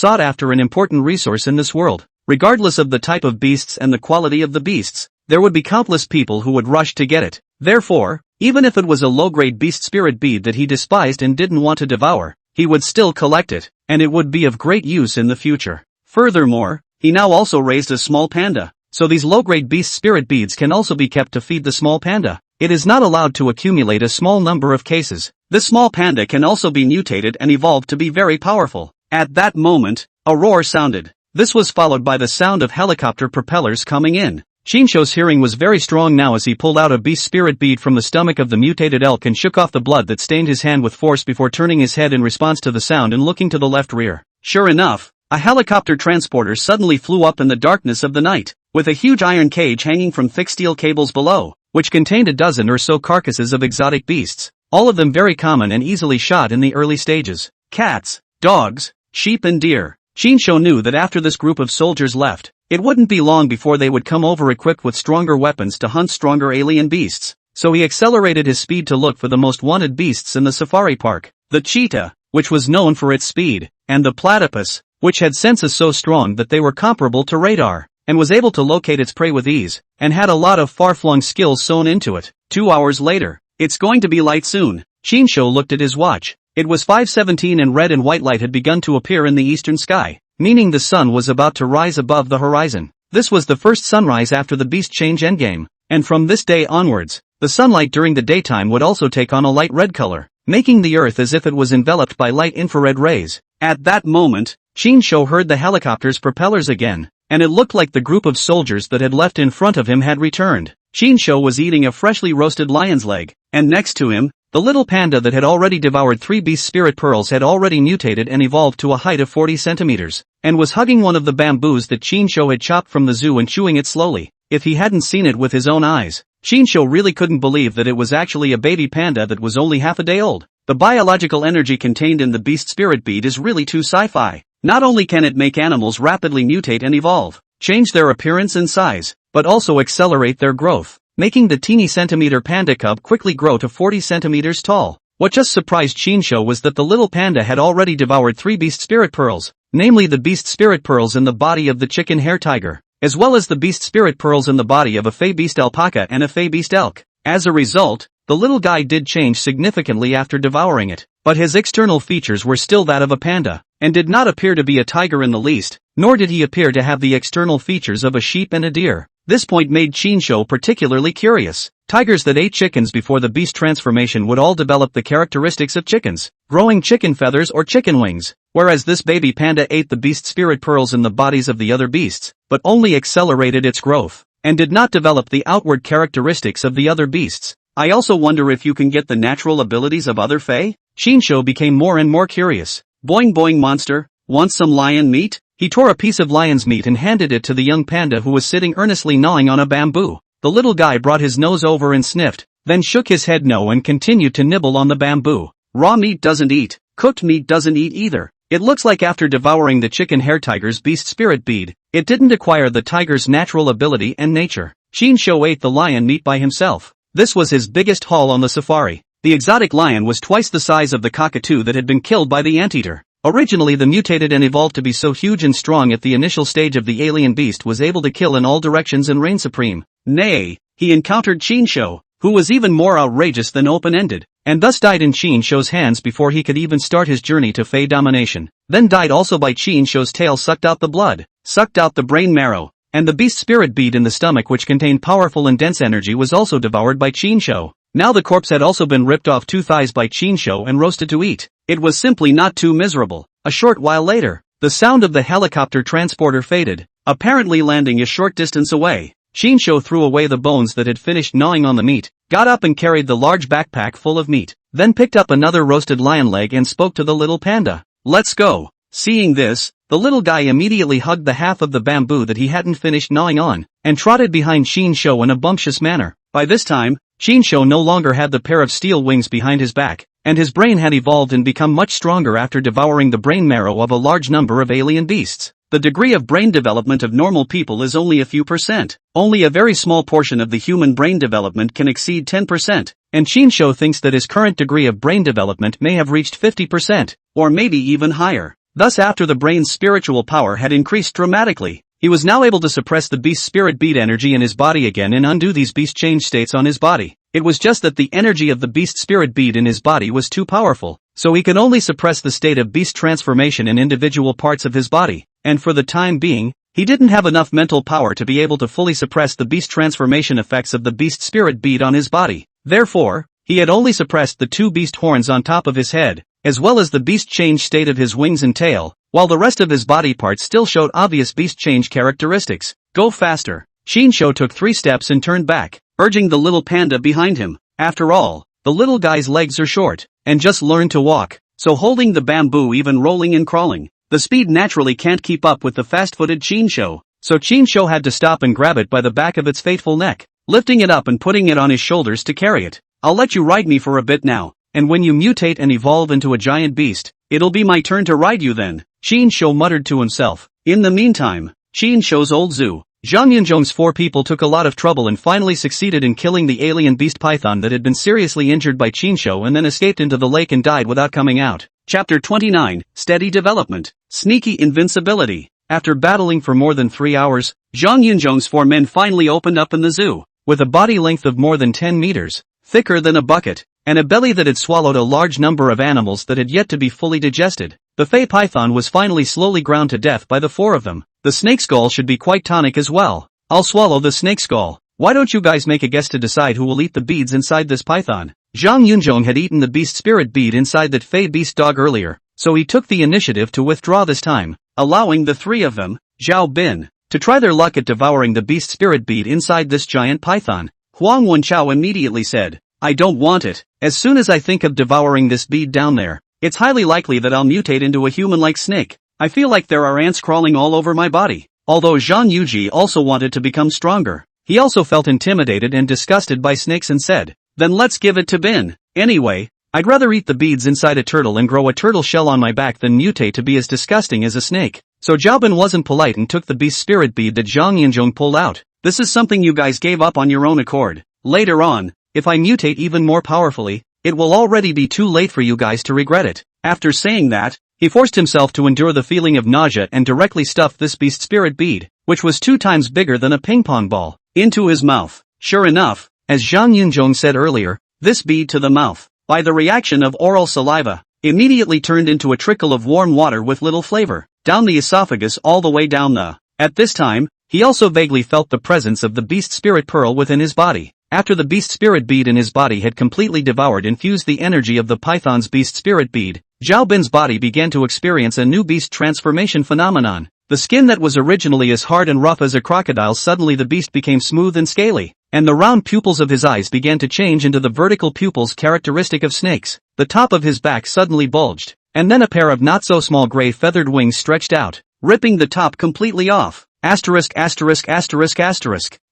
sought-after and important resource in this world. Regardless of the type of beasts and the quality of the beasts, there would be countless people who would rush to get it. Therefore, even if it was a low-grade beast spirit bead that he despised and didn't want to devour, he would still collect it, and it would be of great use in the future. Furthermore, he now also raised a small panda, so these low-grade beast spirit beads can also be kept to feed the small panda. It is not allowed to accumulate a small number of cases. This small panda can also be mutated and evolved to be very powerful. At that moment, a roar sounded. This was followed by the sound of helicopter propellers coming in. Shinsho's hearing was very strong now as he pulled out a beast spirit bead from the stomach of the mutated elk and shook off the blood that stained his hand with force before turning his head in response to the sound and looking to the left rear. Sure enough, a helicopter transporter suddenly flew up in the darkness of the night, with a huge iron cage hanging from thick steel cables below, which contained a dozen or so carcasses of exotic beasts, all of them very common and easily shot in the early stages. Cats, dogs, sheep and deer. Shinsho knew that after this group of soldiers left, it wouldn't be long before they would come over equipped with stronger weapons to hunt stronger alien beasts, so he accelerated his speed to look for the most wanted beasts in the safari park. The cheetah, which was known for its speed, and the platypus, which had senses so strong that they were comparable to radar, and was able to locate its prey with ease, and had a lot of far-flung skills sewn into it. 2 hours later. It's going to be light soon. Shinsho looked at his watch. It was 5:17 and red and white light had begun to appear in the eastern sky, meaning the sun was about to rise above the horizon. This was the first sunrise after the beast change endgame, and from this day onwards, the sunlight during the daytime would also take on a light red color, making the earth as if it was enveloped by light infrared rays. At that moment, Shinsho heard the helicopter's propellers again, and it looked like the group of soldiers that had left in front of him had returned. Shinsho was eating a freshly roasted lion's leg, and next to him, the little panda that had already devoured 3 beast spirit pearls had already mutated and evolved to a height of 40 centimeters, and was hugging one of the bamboos that Shinsho had chopped from the zoo and chewing it slowly. If he hadn't seen it with his own eyes, Shinsho really couldn't believe that it was actually a baby panda that was only half a day old. The biological energy contained in the beast spirit bead is really too sci-fi. Not only can it make animals rapidly mutate and evolve, change their appearance and size, but also accelerate their growth, making the teeny centimeter panda cub quickly grow to 40 centimeters tall. What just surprised Shinsho was that the little panda had already devoured 3 beast spirit pearls, namely the beast spirit pearls in the body of the chicken hair tiger, as well as the beast spirit pearls in the body of a fey beast alpaca and a fey beast elk. As a result, the little guy did change significantly after devouring it, but his external features were still that of a panda, and did not appear to be a tiger in the least, nor did he appear to have the external features of a sheep and a deer. This point made Shinsho particularly curious. Tigers that ate chickens before the beast transformation would all develop the characteristics of chickens, growing chicken feathers or chicken wings, whereas this baby panda ate the beast spirit pearls in the bodies of the other beasts, but only accelerated its growth, and did not develop the outward characteristics of the other beasts. I also wonder if you can get the natural abilities of other fae? Shinsho became more and more curious. Boing boing monster, want some lion meat? He tore a piece of lion's meat and handed it to the young panda who was sitting earnestly gnawing on a bamboo. The little guy brought his nose over and sniffed, then shook his head no and continued to nibble on the bamboo. Raw meat doesn't eat, cooked meat doesn't eat either. It looks like after devouring the chicken hair tiger's beast spirit bead, it didn't acquire the tiger's natural ability and nature. Shinsho ate the lion meat by himself. This was his biggest haul on the safari. The exotic lion was twice the size of the cockatoo that had been killed by the anteater. Originally the mutated and evolved to be so huge and strong at the initial stage of the alien beast was able to kill in all directions and reign supreme. Nay, he encountered Shinsho, who was even more outrageous than open-ended, and thus died in Shinsho's hands before he could even start his journey to Fey domination. Then died also by Shinsho's tail, sucked out the blood, sucked out the brain marrow, and the beast spirit bead in the stomach which contained powerful and dense energy was also devoured by Shinsho. Now the corpse had also been ripped off 2 thighs by Shinsho and roasted to eat. It was simply not too miserable. A short while later, the sound of the helicopter transporter faded, apparently landing a short distance away. Shinsho threw away the bones that had finished gnawing on the meat, got up and carried the large backpack full of meat, then picked up another roasted lion leg and spoke to the little panda. Let's go. Seeing this, the little guy immediately hugged the half of the bamboo that he hadn't finished gnawing on, and trotted behind Shinsho in a bumptious manner. By this time, Shinsho no longer had the pair of steel wings behind his back, and his brain had evolved and become much stronger after devouring the brain marrow of a large number of alien beasts. The degree of brain development of normal people is only a few percent. Only a very small portion of the human brain development can exceed 10%, and Shinsho thinks that his current degree of brain development may have reached 50%, or maybe even higher. Thus after the brain's spiritual power had increased dramatically, he was now able to suppress the beast spirit bead energy in his body again and undo these beast change states on his body. It was just that the energy of the beast spirit bead in his body was too powerful, so he could only suppress the state of beast transformation in individual parts of his body, and for the time being, he didn't have enough mental power to be able to fully suppress the beast transformation effects of the beast spirit bead on his body. Therefore, he had only suppressed the 2 beast horns on top of his head, as well as the beast change state of his wings and tail, while the rest of his body parts still showed obvious beast change characteristics. Go faster. Shinsho took 3 steps and turned back, urging the little panda behind him. After all, the little guy's legs are short, and just learned to walk, so holding the bamboo even rolling and crawling, the speed naturally can't keep up with the fast-footed Shinsho, so Shinsho had to stop and grab it by the back of its fateful neck, lifting it up and putting it on his shoulders to carry it. I'll let you ride me for a bit now, and when you mutate and evolve into a giant beast, it'll be my turn to ride you then, Shinsho muttered to himself. In the meantime, Shinsho's old zoo, Zhang Yunzhong's 4 people took a lot of trouble and finally succeeded in killing the alien beast python that had been seriously injured by Shinsho and then escaped into the lake and died without coming out. Chapter 29, Steady Development, Sneaky Invincibility. After battling for more than 3 hours, Zhang Yunzhong's 4 men finally opened up in the zoo, with a body length of more than 10 meters, thicker than a bucket, and a belly that had swallowed a large number of animals that had yet to be fully digested. The Fey python was finally slowly ground to death by the 4 of them. The snake skull should be quite tonic as well. I'll swallow the snake skull. Why don't you guys make a guess to decide who will eat the beads inside this python? Zhang Yunzhong had eaten the beast spirit bead inside that fey beast dog earlier, so he took the initiative to withdraw this time, allowing the three of them, Zhao Bin, to try their luck at devouring the beast spirit bead inside this giant python. Huang Wenchao immediately said, I don't want it. As soon as I think of devouring this bead down there, it's highly likely that I'll mutate into a human-like snake. I feel like there are ants crawling all over my body. Although Zhang Yuji also wanted to become stronger, he also felt intimidated and disgusted by snakes and said, then let's give it to Bin. Anyway, I'd rather eat the beads inside a turtle and grow a turtle shell on my back than mutate to be as disgusting as a snake. So Zhao Bin wasn't polite and took the beast spirit bead that Zhang Yunzhong pulled out. This is something you guys gave up on your own accord. Later on, if I mutate even more powerfully, it will already be too late for you guys to regret it. After saying that, he forced himself to endure the feeling of nausea and directly stuffed this beast spirit bead, which was 2 times bigger than a ping pong ball, into his mouth. Sure enough, as Zhang Yunzhong said earlier, this bead to the mouth, by the reaction of oral saliva, immediately turned into a trickle of warm water with little flavor, down the esophagus all the way down the. At this time, he also vaguely felt the presence of the beast spirit pearl within his body. After the beast spirit bead in his body had completely devoured and fused the energy of the python's beast spirit bead, Zhao Bin's body began to experience a new beast transformation phenomenon. The skin that was originally as hard and rough as a crocodile's, suddenly the beast became smooth and scaly, and the round pupils of his eyes began to change into the vertical pupils characteristic of snakes. The top of his back suddenly bulged, and then a pair of not-so-small gray feathered wings stretched out, ripping the top completely off.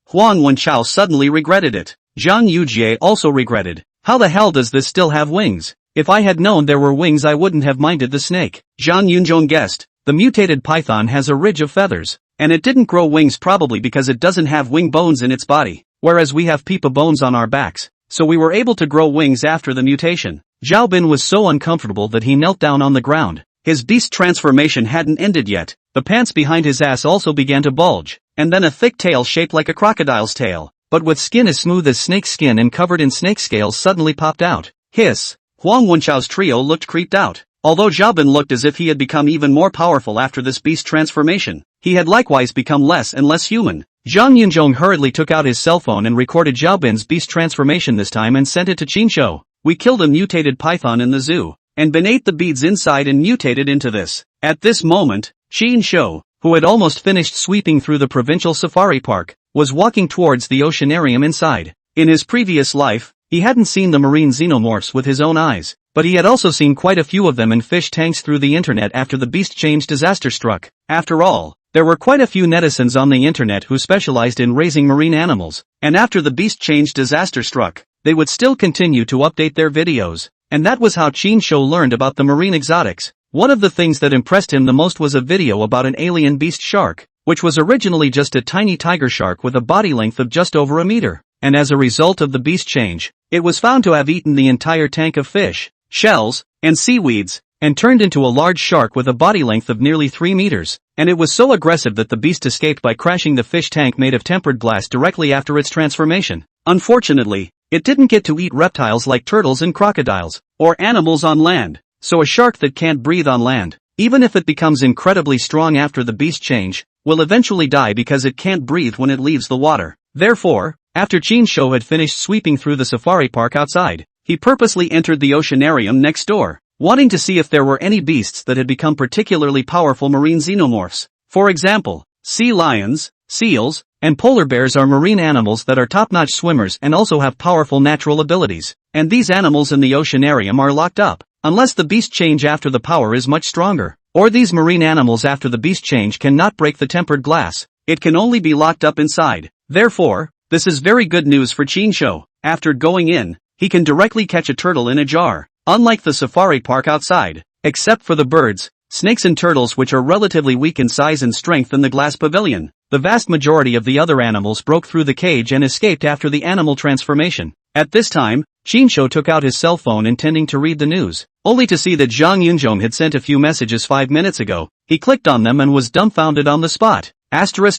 Huang Wenchao suddenly regretted it. Zhang Yujie also regretted. How the hell does this still have wings? If I had known there were wings I wouldn't have minded the snake. Zhang Yunzhong guessed. The mutated python has a ridge of feathers, and it didn't grow wings probably because it doesn't have wing bones in its body, whereas we have peepa bones on our backs, so we were able to grow wings after the mutation. Zhao Bin was so uncomfortable that he knelt down on the ground. His beast transformation hadn't ended yet. The pants behind his ass also began to bulge, and then a thick tail shaped like a crocodile's tail, but with skin as smooth as snake skin and covered in snake scales suddenly popped out. Hiss! Huang Wenchao's trio looked creeped out. Although Zhao Bin looked as if he had become even more powerful after this beast transformation, he had likewise become less and less human. Zhang Yunzhong hurriedly took out his cell phone and recorded Zhao Bin's beast transformation this time and sent it to Qinshou. We killed a mutated python in the zoo, and Bin ate the beads inside and mutated into this. At this moment, Qinshou, who had almost finished sweeping through the provincial safari park, was walking towards the oceanarium inside. In his previous life, he hadn't seen the marine xenomorphs with his own eyes, but he had also seen quite a few of them in fish tanks through the internet after the beast change disaster struck. After all, there were quite a few netizens on the internet who specialized in raising marine animals, and after the beast change disaster struck, they would still continue to update their videos, and that was how Qinshou learned about the marine exotics. One of the things that impressed him the most was a video about an alien beast shark, which was originally just a tiny tiger shark with a body length of just over a meter, and as a result of the beast change, it was found to have eaten the entire tank of fish, shells, and seaweeds, and turned into a large shark with a body length of nearly 3 meters, and it was so aggressive that the beast escaped by crashing the fish tank made of tempered glass directly after its transformation. Unfortunately, it didn't get to eat reptiles like turtles and crocodiles, or animals on land, so a shark that can't breathe on land, even if it becomes incredibly strong after the beast change, will eventually die because it can't breathe when it leaves the water. Therefore, after Qinshou had finished sweeping through the safari park outside, he purposely entered the oceanarium next door, wanting to see if there were any beasts that had become particularly powerful marine xenomorphs. For example, sea lions, seals, and polar bears are marine animals that are top-notch swimmers and also have powerful natural abilities, and these animals in the oceanarium are locked up, unless the beast change after the power is much stronger, or these marine animals after the beast change cannot break the tempered glass. It can only be locked up inside. Therefore, this is very good news for Qinshou. After going in, he can directly catch a turtle in a jar, unlike the safari park outside, except for the birds, snakes and turtles which are relatively weak in size and strength in the glass pavilion. The vast majority of the other animals broke through the cage and escaped after the animal transformation. At this time, Qinshou took out his cell phone intending to read the news, only to see that Zhang Yunzhong had sent a few messages 5 minutes ago. He clicked on them and was dumbfounded on the spot. They actually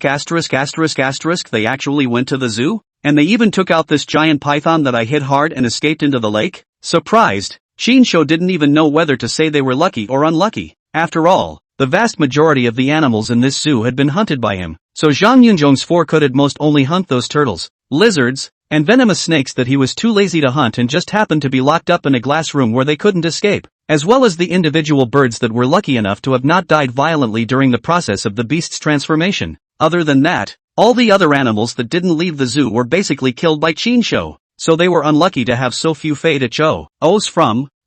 went to the zoo? And they even took out this giant python that I hit hard and escaped into the lake? Surprised, Qinshou didn't even know whether to say they were lucky or unlucky. After all, the vast majority of the animals in this zoo had been hunted by him, so Zhang Yunzhong's four could at most only hunt those turtles, lizards, and venomous snakes that he was too lazy to hunt and just happened to be locked up in a glass room where they couldn't escape, as well as the individual birds that were lucky enough to have not died violently during the process of the beast's transformation. Other than that, all the other animals that didn't leave the zoo were basically killed by Qin, so they were unlucky to have so few Fei O's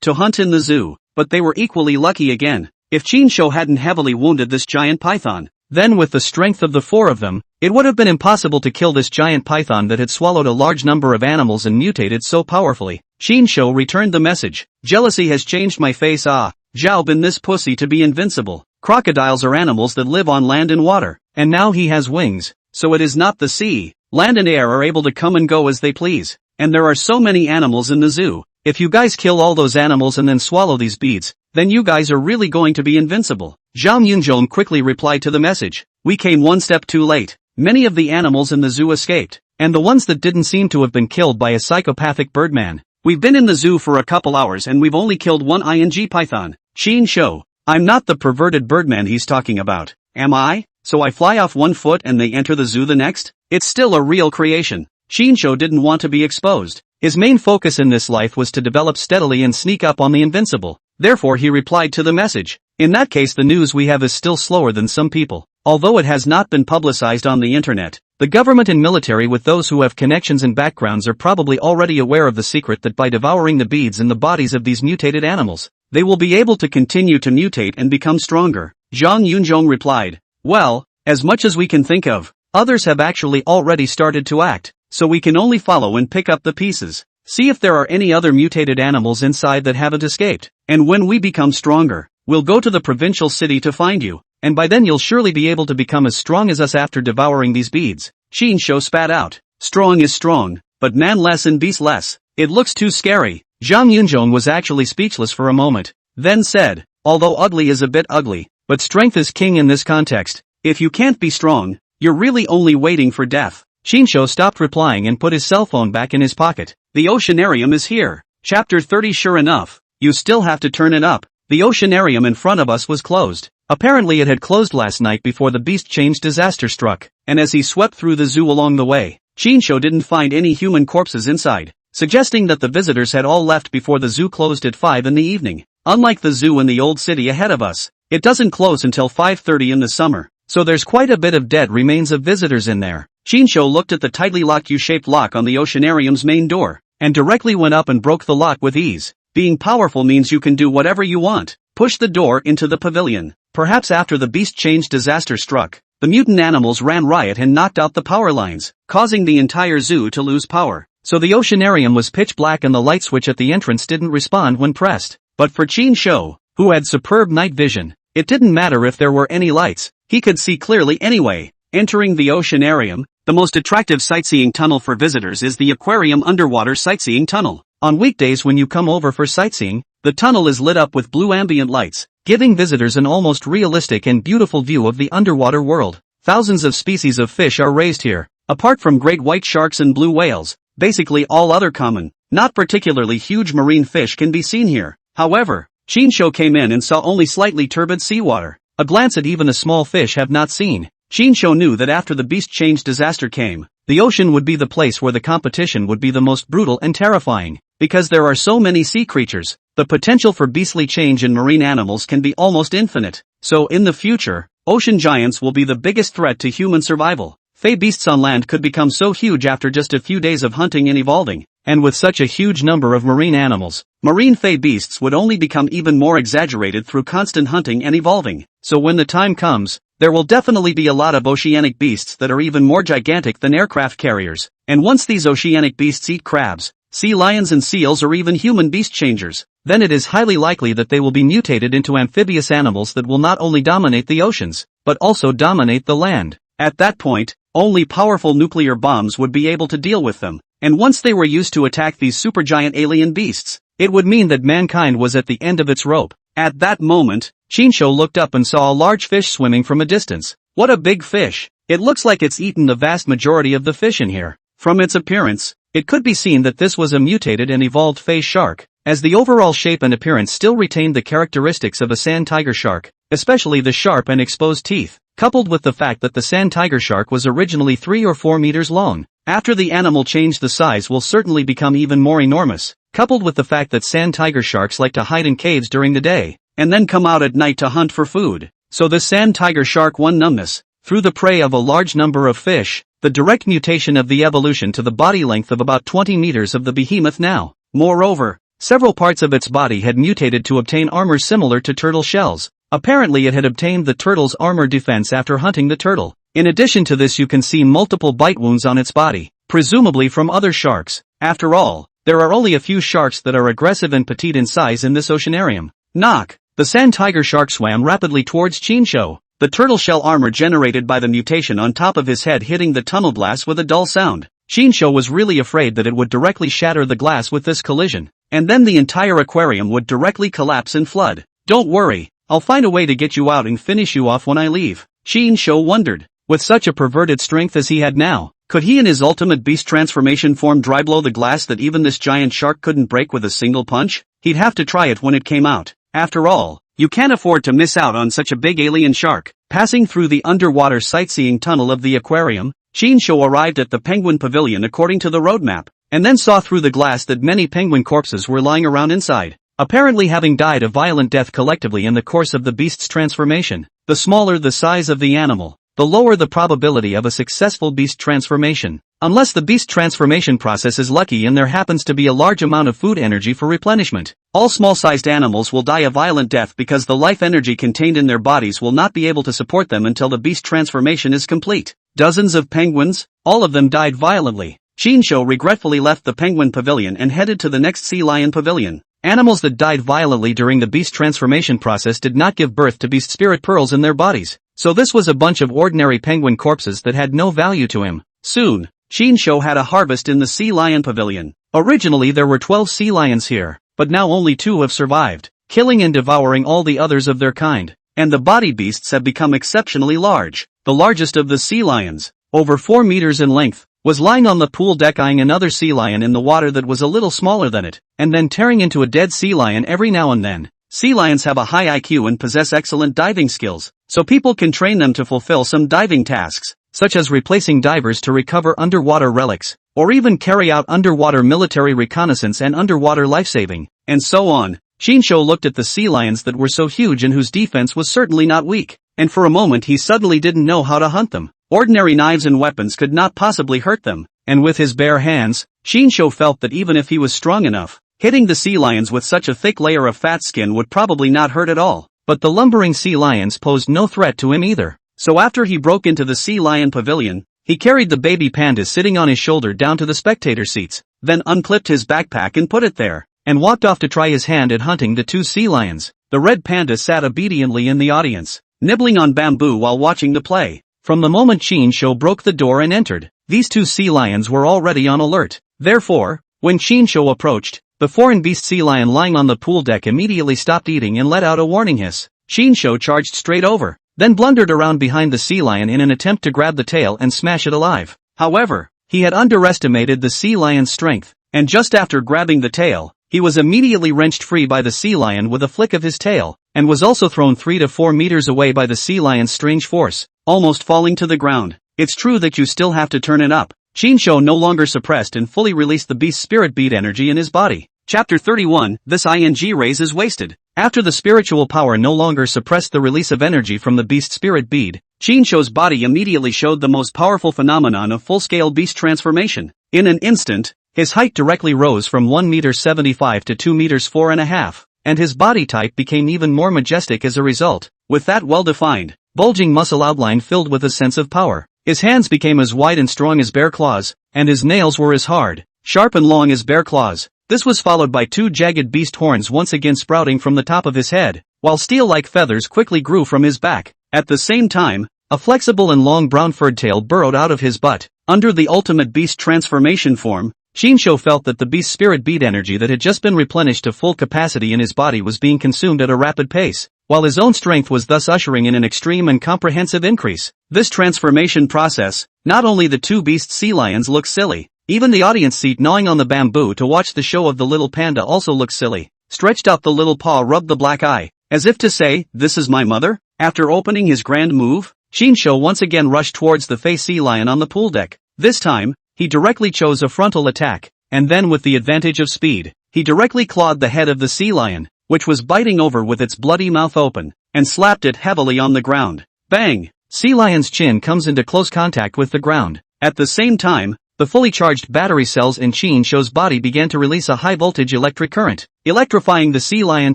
to hunt in the zoo, but they were equally lucky again. If Qin hadn't heavily wounded this giant python, then with the strength of the four of them, it would have been impossible to kill this giant python that had swallowed a large number of animals and mutated so powerfully. Qin returned the message. Jealousy has changed my face. Zhao been this pussy to be invincible. Crocodiles are animals that live on land and water, and now he has wings, so it is not the sea. Land and air are able to come and go as they please, and there are so many animals in the zoo. If you guys kill all those animals and then swallow these beads, then you guys are really going to be invincible. Zhang Yunzhong quickly replied to the message. We came one step too late. Many of the animals in the zoo escaped, and the ones that didn't seem to have been killed by a psychopathic birdman. We've been in the zoo for a couple hours and we've only killed one python. Qin, I'm not the perverted birdman he's talking about, am I? So I fly off one foot and they enter the zoo the next? It's still a real creation. Qin didn't want to be exposed. His main focus in this life was to develop steadily and sneak up on the invincible. Therefore he replied to the message. In that case the news we have is still slower than some people. Although it has not been publicized on the internet, the government and military with those who have connections and backgrounds are probably already aware of the secret that by devouring the beads in the bodies of these mutated animals, they will be able to continue to mutate and become stronger. Zhang Yunzhong replied. Well, as much as we can think of, others have actually already started to act, so we can only follow and pick up the pieces. See if there are any other mutated animals inside that haven't escaped, and when we become stronger, we'll go to the provincial city to find you, and by then you'll surely be able to become as strong as us after devouring these beads. Qin spat out. Strong is strong, but man less and beast less. It looks too scary. Zhang Yunzhong was actually speechless for a moment, then said, although ugly is a bit ugly, but strength is king in this context. If you can't be strong, you're really only waiting for death. Qin stopped replying and put his cell phone back in his pocket. The oceanarium is here. Chapter 30. Sure enough, you still have to turn it up. The oceanarium in front of us was closed. Apparently it had closed last night before the beast change disaster struck, and as he swept through the zoo along the way, Qin didn't find any human corpses inside, suggesting that the visitors had all left before the zoo closed at 5 in the evening. Unlike the zoo in the old city ahead of us, it doesn't close until 5:30 in the summer, so there's quite a bit of dead remains of visitors in there. Qin looked at the tightly locked U-shaped lock on the oceanarium's main door, and directly went up and broke the lock with ease. Being powerful means you can do whatever you want. Push the door into the pavilion. Perhaps after the beast change disaster struck, the mutant animals ran riot and knocked out the power lines, causing the entire zoo to lose power. So the oceanarium was pitch black and the light switch at the entrance didn't respond when pressed. But for Qin, who had superb night vision, it didn't matter if there were any lights, he could see clearly anyway. Entering the oceanarium, the most attractive sightseeing tunnel for visitors is the aquarium underwater sightseeing tunnel. On weekdays when you come over for sightseeing, the tunnel is lit up with blue ambient lights, giving visitors an almost realistic and beautiful view of the underwater world. Thousands of species of fish are raised here. Apart from great white sharks and blue whales, basically all other common, not particularly huge marine fish can be seen here. However, Qin came in and saw only slightly turbid seawater. A glance at even a small fish have not seen. Qin knew that after the beast change disaster came, the ocean would be the place where the competition would be the most brutal and terrifying. Because there are so many sea creatures, the potential for beastly change in marine animals can be almost infinite. So in the future, ocean giants will be the biggest threat to human survival. Fey beasts on land could become so huge after just a few days of hunting and evolving. And with such a huge number of marine animals, marine fey beasts would only become even more exaggerated through constant hunting and evolving. So when the time comes, there will definitely be a lot of oceanic beasts that are even more gigantic than aircraft carriers. And once these oceanic beasts eat crabs, sea lions and seals or even human beast changers, then it is highly likely that they will be mutated into amphibious animals that will not only dominate the oceans, but also dominate the land. At that point, only powerful nuclear bombs would be able to deal with them. And once they were used to attack these supergiant alien beasts, it would mean that mankind was at the end of its rope. At that moment, Qin looked up and saw a large fish swimming from a distance. What a big fish! It looks like it's eaten the vast majority of the fish in here. From its appearance, it could be seen that this was a mutated and evolved phase shark, as the overall shape and appearance still retained the characteristics of a sand tiger shark. especially the sharp and exposed teeth, coupled with the fact that the sand tiger shark was originally 3 or 4 meters long. After the animal changed, the size will certainly become even more enormous, coupled with the fact that sand tiger sharks like to hide in caves during the day, and then come out at night to hunt for food. So the sand tiger shark won numbness through the prey of a large number of fish, the direct mutation of the evolution to the body length of about 20 meters of the behemoth now. Moreover, several parts of its body had mutated to obtain armor similar to turtle shells. Apparently it had obtained the turtle's armor defense after hunting the turtle. In addition to this, you can see multiple bite wounds on its body, presumably from other sharks. After all, there are only a few sharks that are aggressive and petite in size in this oceanarium. Knock! The sand tiger shark swam rapidly towards Chinsho, the turtle shell armor generated by the mutation on top of his head hitting the tunnel glass with a dull sound. Chinsho was really afraid that it would directly shatter the glass with this collision, and then the entire aquarium would directly collapse and flood. Don't worry, I'll find a way to get you out and finish you off when I leave. Chinsho wondered. With such a perverted strength as he had now, could he in his ultimate beast transformation form dry blow the glass that even this giant shark couldn't break with a single punch? He'd have to try it when it came out. After all, you can't afford to miss out on such a big alien shark. Passing through the underwater sightseeing tunnel of the aquarium, Chinsho arrived at the penguin pavilion according to the roadmap, and then saw through the glass that many penguin corpses were lying around inside, apparently having died a violent death collectively in the course of the beast's transformation. The smaller the size of the animal, the lower the probability of a successful beast transformation. Unless the beast transformation process is lucky and there happens to be a large amount of food energy for replenishment, all small-sized animals will die a violent death because the life energy contained in their bodies will not be able to support them until the beast transformation is complete. Dozens of penguins, all of them died violently. Chinsho regretfully left the penguin pavilion and headed to the next sea lion pavilion. Animals that died violently during the beast transformation process did not give birth to beast spirit pearls in their bodies, so this was a bunch of ordinary penguin corpses that had no value to him. Soon, Chinsho had a harvest in the sea lion pavilion. Originally there were 12 sea lions here, but now only 2 have survived, killing and devouring all the others of their kind, and the body beasts have become exceptionally large. The largest of the sea lions, over 4 meters in length, was lying on the pool deck eyeing another sea lion in the water that was a little smaller than it, and then tearing into a dead sea lion every now and then. Sea lions have a high IQ and possess excellent diving skills, so people can train them to fulfill some diving tasks, such as replacing divers to recover underwater relics, or even carry out underwater military reconnaissance and underwater lifesaving, and so on. Chinsho looked at the sea lions that were so huge and whose defense was certainly not weak, and for a moment he suddenly didn't know how to hunt them. Ordinary knives and weapons could not possibly hurt them, and with his bare hands, Chinsho felt that even if he was strong enough, hitting the sea lions with such a thick layer of fat skin would probably not hurt at all. But the lumbering sea lions posed no threat to him either. So after he broke into the sea lion pavilion, he carried the baby panda sitting on his shoulder down to the spectator seats, then unclipped his backpack and put it there, and walked off to try his hand at hunting the 2 sea lions. The red panda sat obediently in the audience, nibbling on bamboo while watching the play. From the moment Chinsho broke the door and entered, these 2 sea lions were already on alert. Therefore, when Chinsho approached, the foreign beast sea lion lying on the pool deck immediately stopped eating and let out a warning hiss. Chinsho charged straight over, then blundered around behind the sea lion in an attempt to grab the tail and smash it alive. However, he had underestimated the sea lion's strength, and just after grabbing the tail, he was immediately wrenched free by the sea lion with a flick of his tail, and was also thrown 3 to 4 meters away by the sea lion's strange force, almost falling to the ground. It's true that you still have to turn it up. Chinsho no longer suppressed and fully released the beast's spirit bead energy in his body. Chapter 31, This ing raise is wasted. After the spiritual power no longer suppressed the release of energy from the beast spirit bead, Chinsho's body immediately showed the most powerful phenomenon of full-scale beast transformation. In an instant, his height directly rose from 1.75 meters to 2.4 meters, and his body type became even more majestic as a result, with that well-defined, bulging muscle outline filled with a sense of power. His hands became as wide and strong as bear claws, and his nails were as hard, sharp and long as bear claws. This was followed by 2 jagged beast horns once again sprouting from the top of his head, while steel-like feathers quickly grew from his back. At the same time, a flexible and long brown furred tail burrowed out of his butt. Under the ultimate beast transformation form, Chinsho felt that the beast spirit bead energy that had just been replenished to full capacity in his body was being consumed at a rapid pace, while his own strength was thus ushering in an extreme and comprehensive increase. This transformation process, not only the 2 beast sea lions looked silly, even the audience seat gnawing on the bamboo to watch the show of the little panda also looked silly. Stretched out the little paw rubbed the black eye, as if to say, "This is my mother?" After opening his grand move, Shinsho once again rushed towards the Fey Sea Lion on the pool deck. This time, he directly chose a frontal attack, and then with the advantage of speed, he directly clawed the head of the sea lion, which was biting over with its bloody mouth open, and slapped it heavily on the ground. Bang! Sea lion's chin comes into close contact with the ground. At the same time, the fully charged battery cells in Shinsho's body began to release a high-voltage electric current, electrifying the sea lion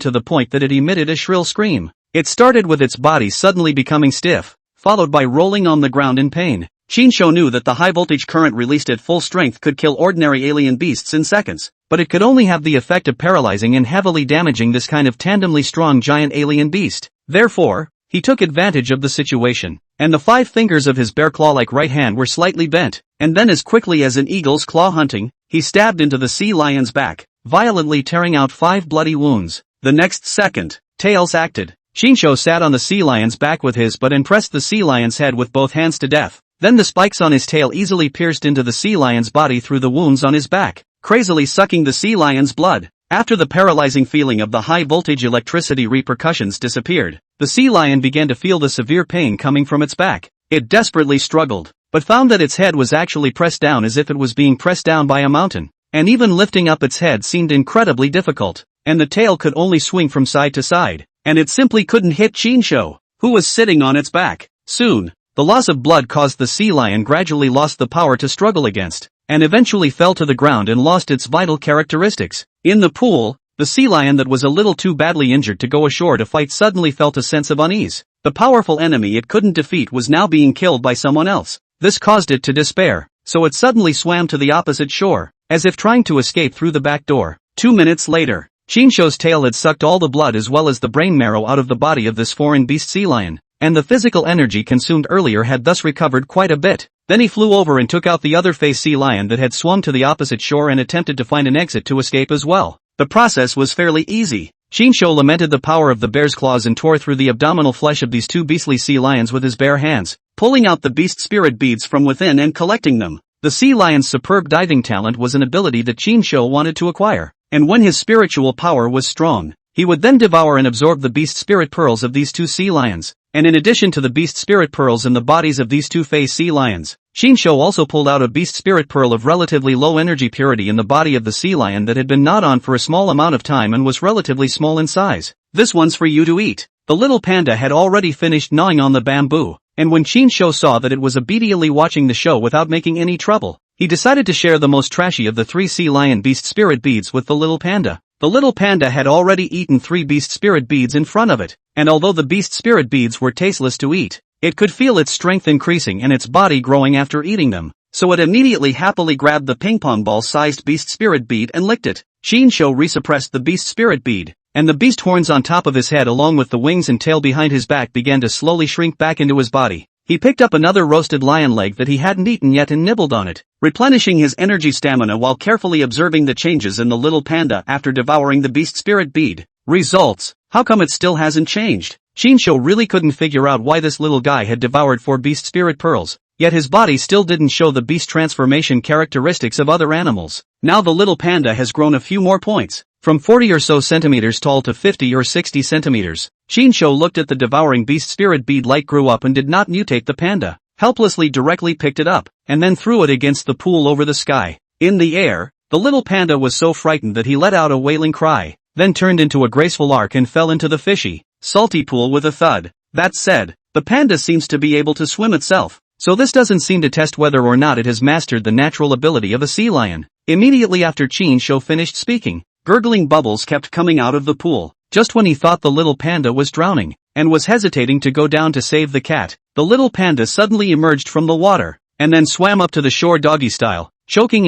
to the point that it emitted a shrill scream. It started with its body suddenly becoming stiff, followed by rolling on the ground in pain. Shinsho knew that the high-voltage current released at full strength could kill ordinary alien beasts in seconds, but it could only have the effect of paralyzing and heavily damaging this kind of tandemly strong giant alien beast. Therefore, he took advantage of the situation, and the 5 fingers of his bare claw-like right hand were slightly bent, and then as quickly as an eagle's claw hunting, he stabbed into the sea lion's back, violently tearing out 5 bloody wounds. The next second, tails acted. Shinsho sat on the sea lion's back with his butt and pressed the sea lion's head with both hands to death. Then the spikes on his tail easily pierced into the sea lion's body through the wounds on his back, crazily sucking the sea lion's blood. After the paralyzing feeling of the high-voltage electricity repercussions disappeared, the sea lion began to feel the severe pain coming from its back. It desperately struggled, but found that its head was actually pressed down as if it was being pressed down by a mountain, and even lifting up its head seemed incredibly difficult, and the tail could only swing from side to side, and it simply couldn't hit Shinsho, who was sitting on its back. Soon, the loss of blood caused the sea lion gradually lost the power to struggle against, and eventually fell to the ground and lost its vital characteristics. In the pool, the sea lion that was a little too badly injured to go ashore to fight suddenly felt a sense of unease. The powerful enemy it couldn't defeat was now being killed by someone else. This caused it to despair, so it suddenly swam to the opposite shore, as if trying to escape through the back door. 2 minutes later, Shinsho's tail had sucked all the blood as well as the brain marrow out of the body of this foreign beast sea lion, and the physical energy consumed earlier had thus recovered quite a bit. Then he flew over and took out the other Fey sea lion that had swum to the opposite shore and attempted to find an exit to escape as well. The process was fairly easy. Shinsho lamented the power of the bear's claws and tore through the abdominal flesh of these 2 beastly sea lions with his bare hands, pulling out the beast spirit beads from within and collecting them. The sea lion's superb diving talent was an ability that Shinsho wanted to acquire, and when his spiritual power was strong, he would then devour and absorb the beast spirit pearls of these 2 sea lions. And in addition to the beast spirit pearls in the bodies of these 2 Fey sea lions, Shinsho also pulled out a beast spirit pearl of relatively low energy purity in the body of the sea lion that had been gnawed on for a small amount of time and was relatively small in size. "This one's for you to eat." The little panda had already finished gnawing on the bamboo, and when Shinsho saw that it was obediently watching the show without making any trouble, he decided to share the most trashy of the 3 sea lion beast spirit beads with the little panda. The little panda had already eaten 3 beast spirit beads in front of it, and although the beast spirit beads were tasteless to eat, it could feel its strength increasing and its body growing after eating them, so it immediately happily grabbed the ping-pong ball-sized beast spirit bead and licked it. Shinsho resuppressed the beast spirit bead, and the beast horns on top of his head along with the wings and tail behind his back began to slowly shrink back into his body. He picked up another roasted lion leg that he hadn't eaten yet and nibbled on it, replenishing his energy stamina while carefully observing the changes in the little panda after devouring the beast spirit bead. Results: how come it still hasn't changed? Shinsho really couldn't figure out why this little guy had devoured 4 beast spirit pearls, yet his body still didn't show the beast transformation characteristics of other animals. Now the little panda has grown a few more points, from 40 or so centimeters tall to 50 or 60 centimeters. Shinsho looked at the devouring beast spirit bead light grew up and did not mutate the panda, helplessly directly picked it up, and then threw it against the pool over the sky. In the air, the little panda was so frightened that he let out a wailing cry, then turned into a graceful arc and fell into the fishy, salty pool with a thud. That said, the panda seems to be able to swim itself, so this doesn't seem to test whether or not it has mastered the natural ability of a sea lion. Immediately after Shinsho finished speaking, gurgling bubbles kept coming out of the pool. Just when he thought the little panda was drowning, and was hesitating to go down to save the cat, the little panda suddenly emerged from the water, and then swam up to the shore doggy style, choking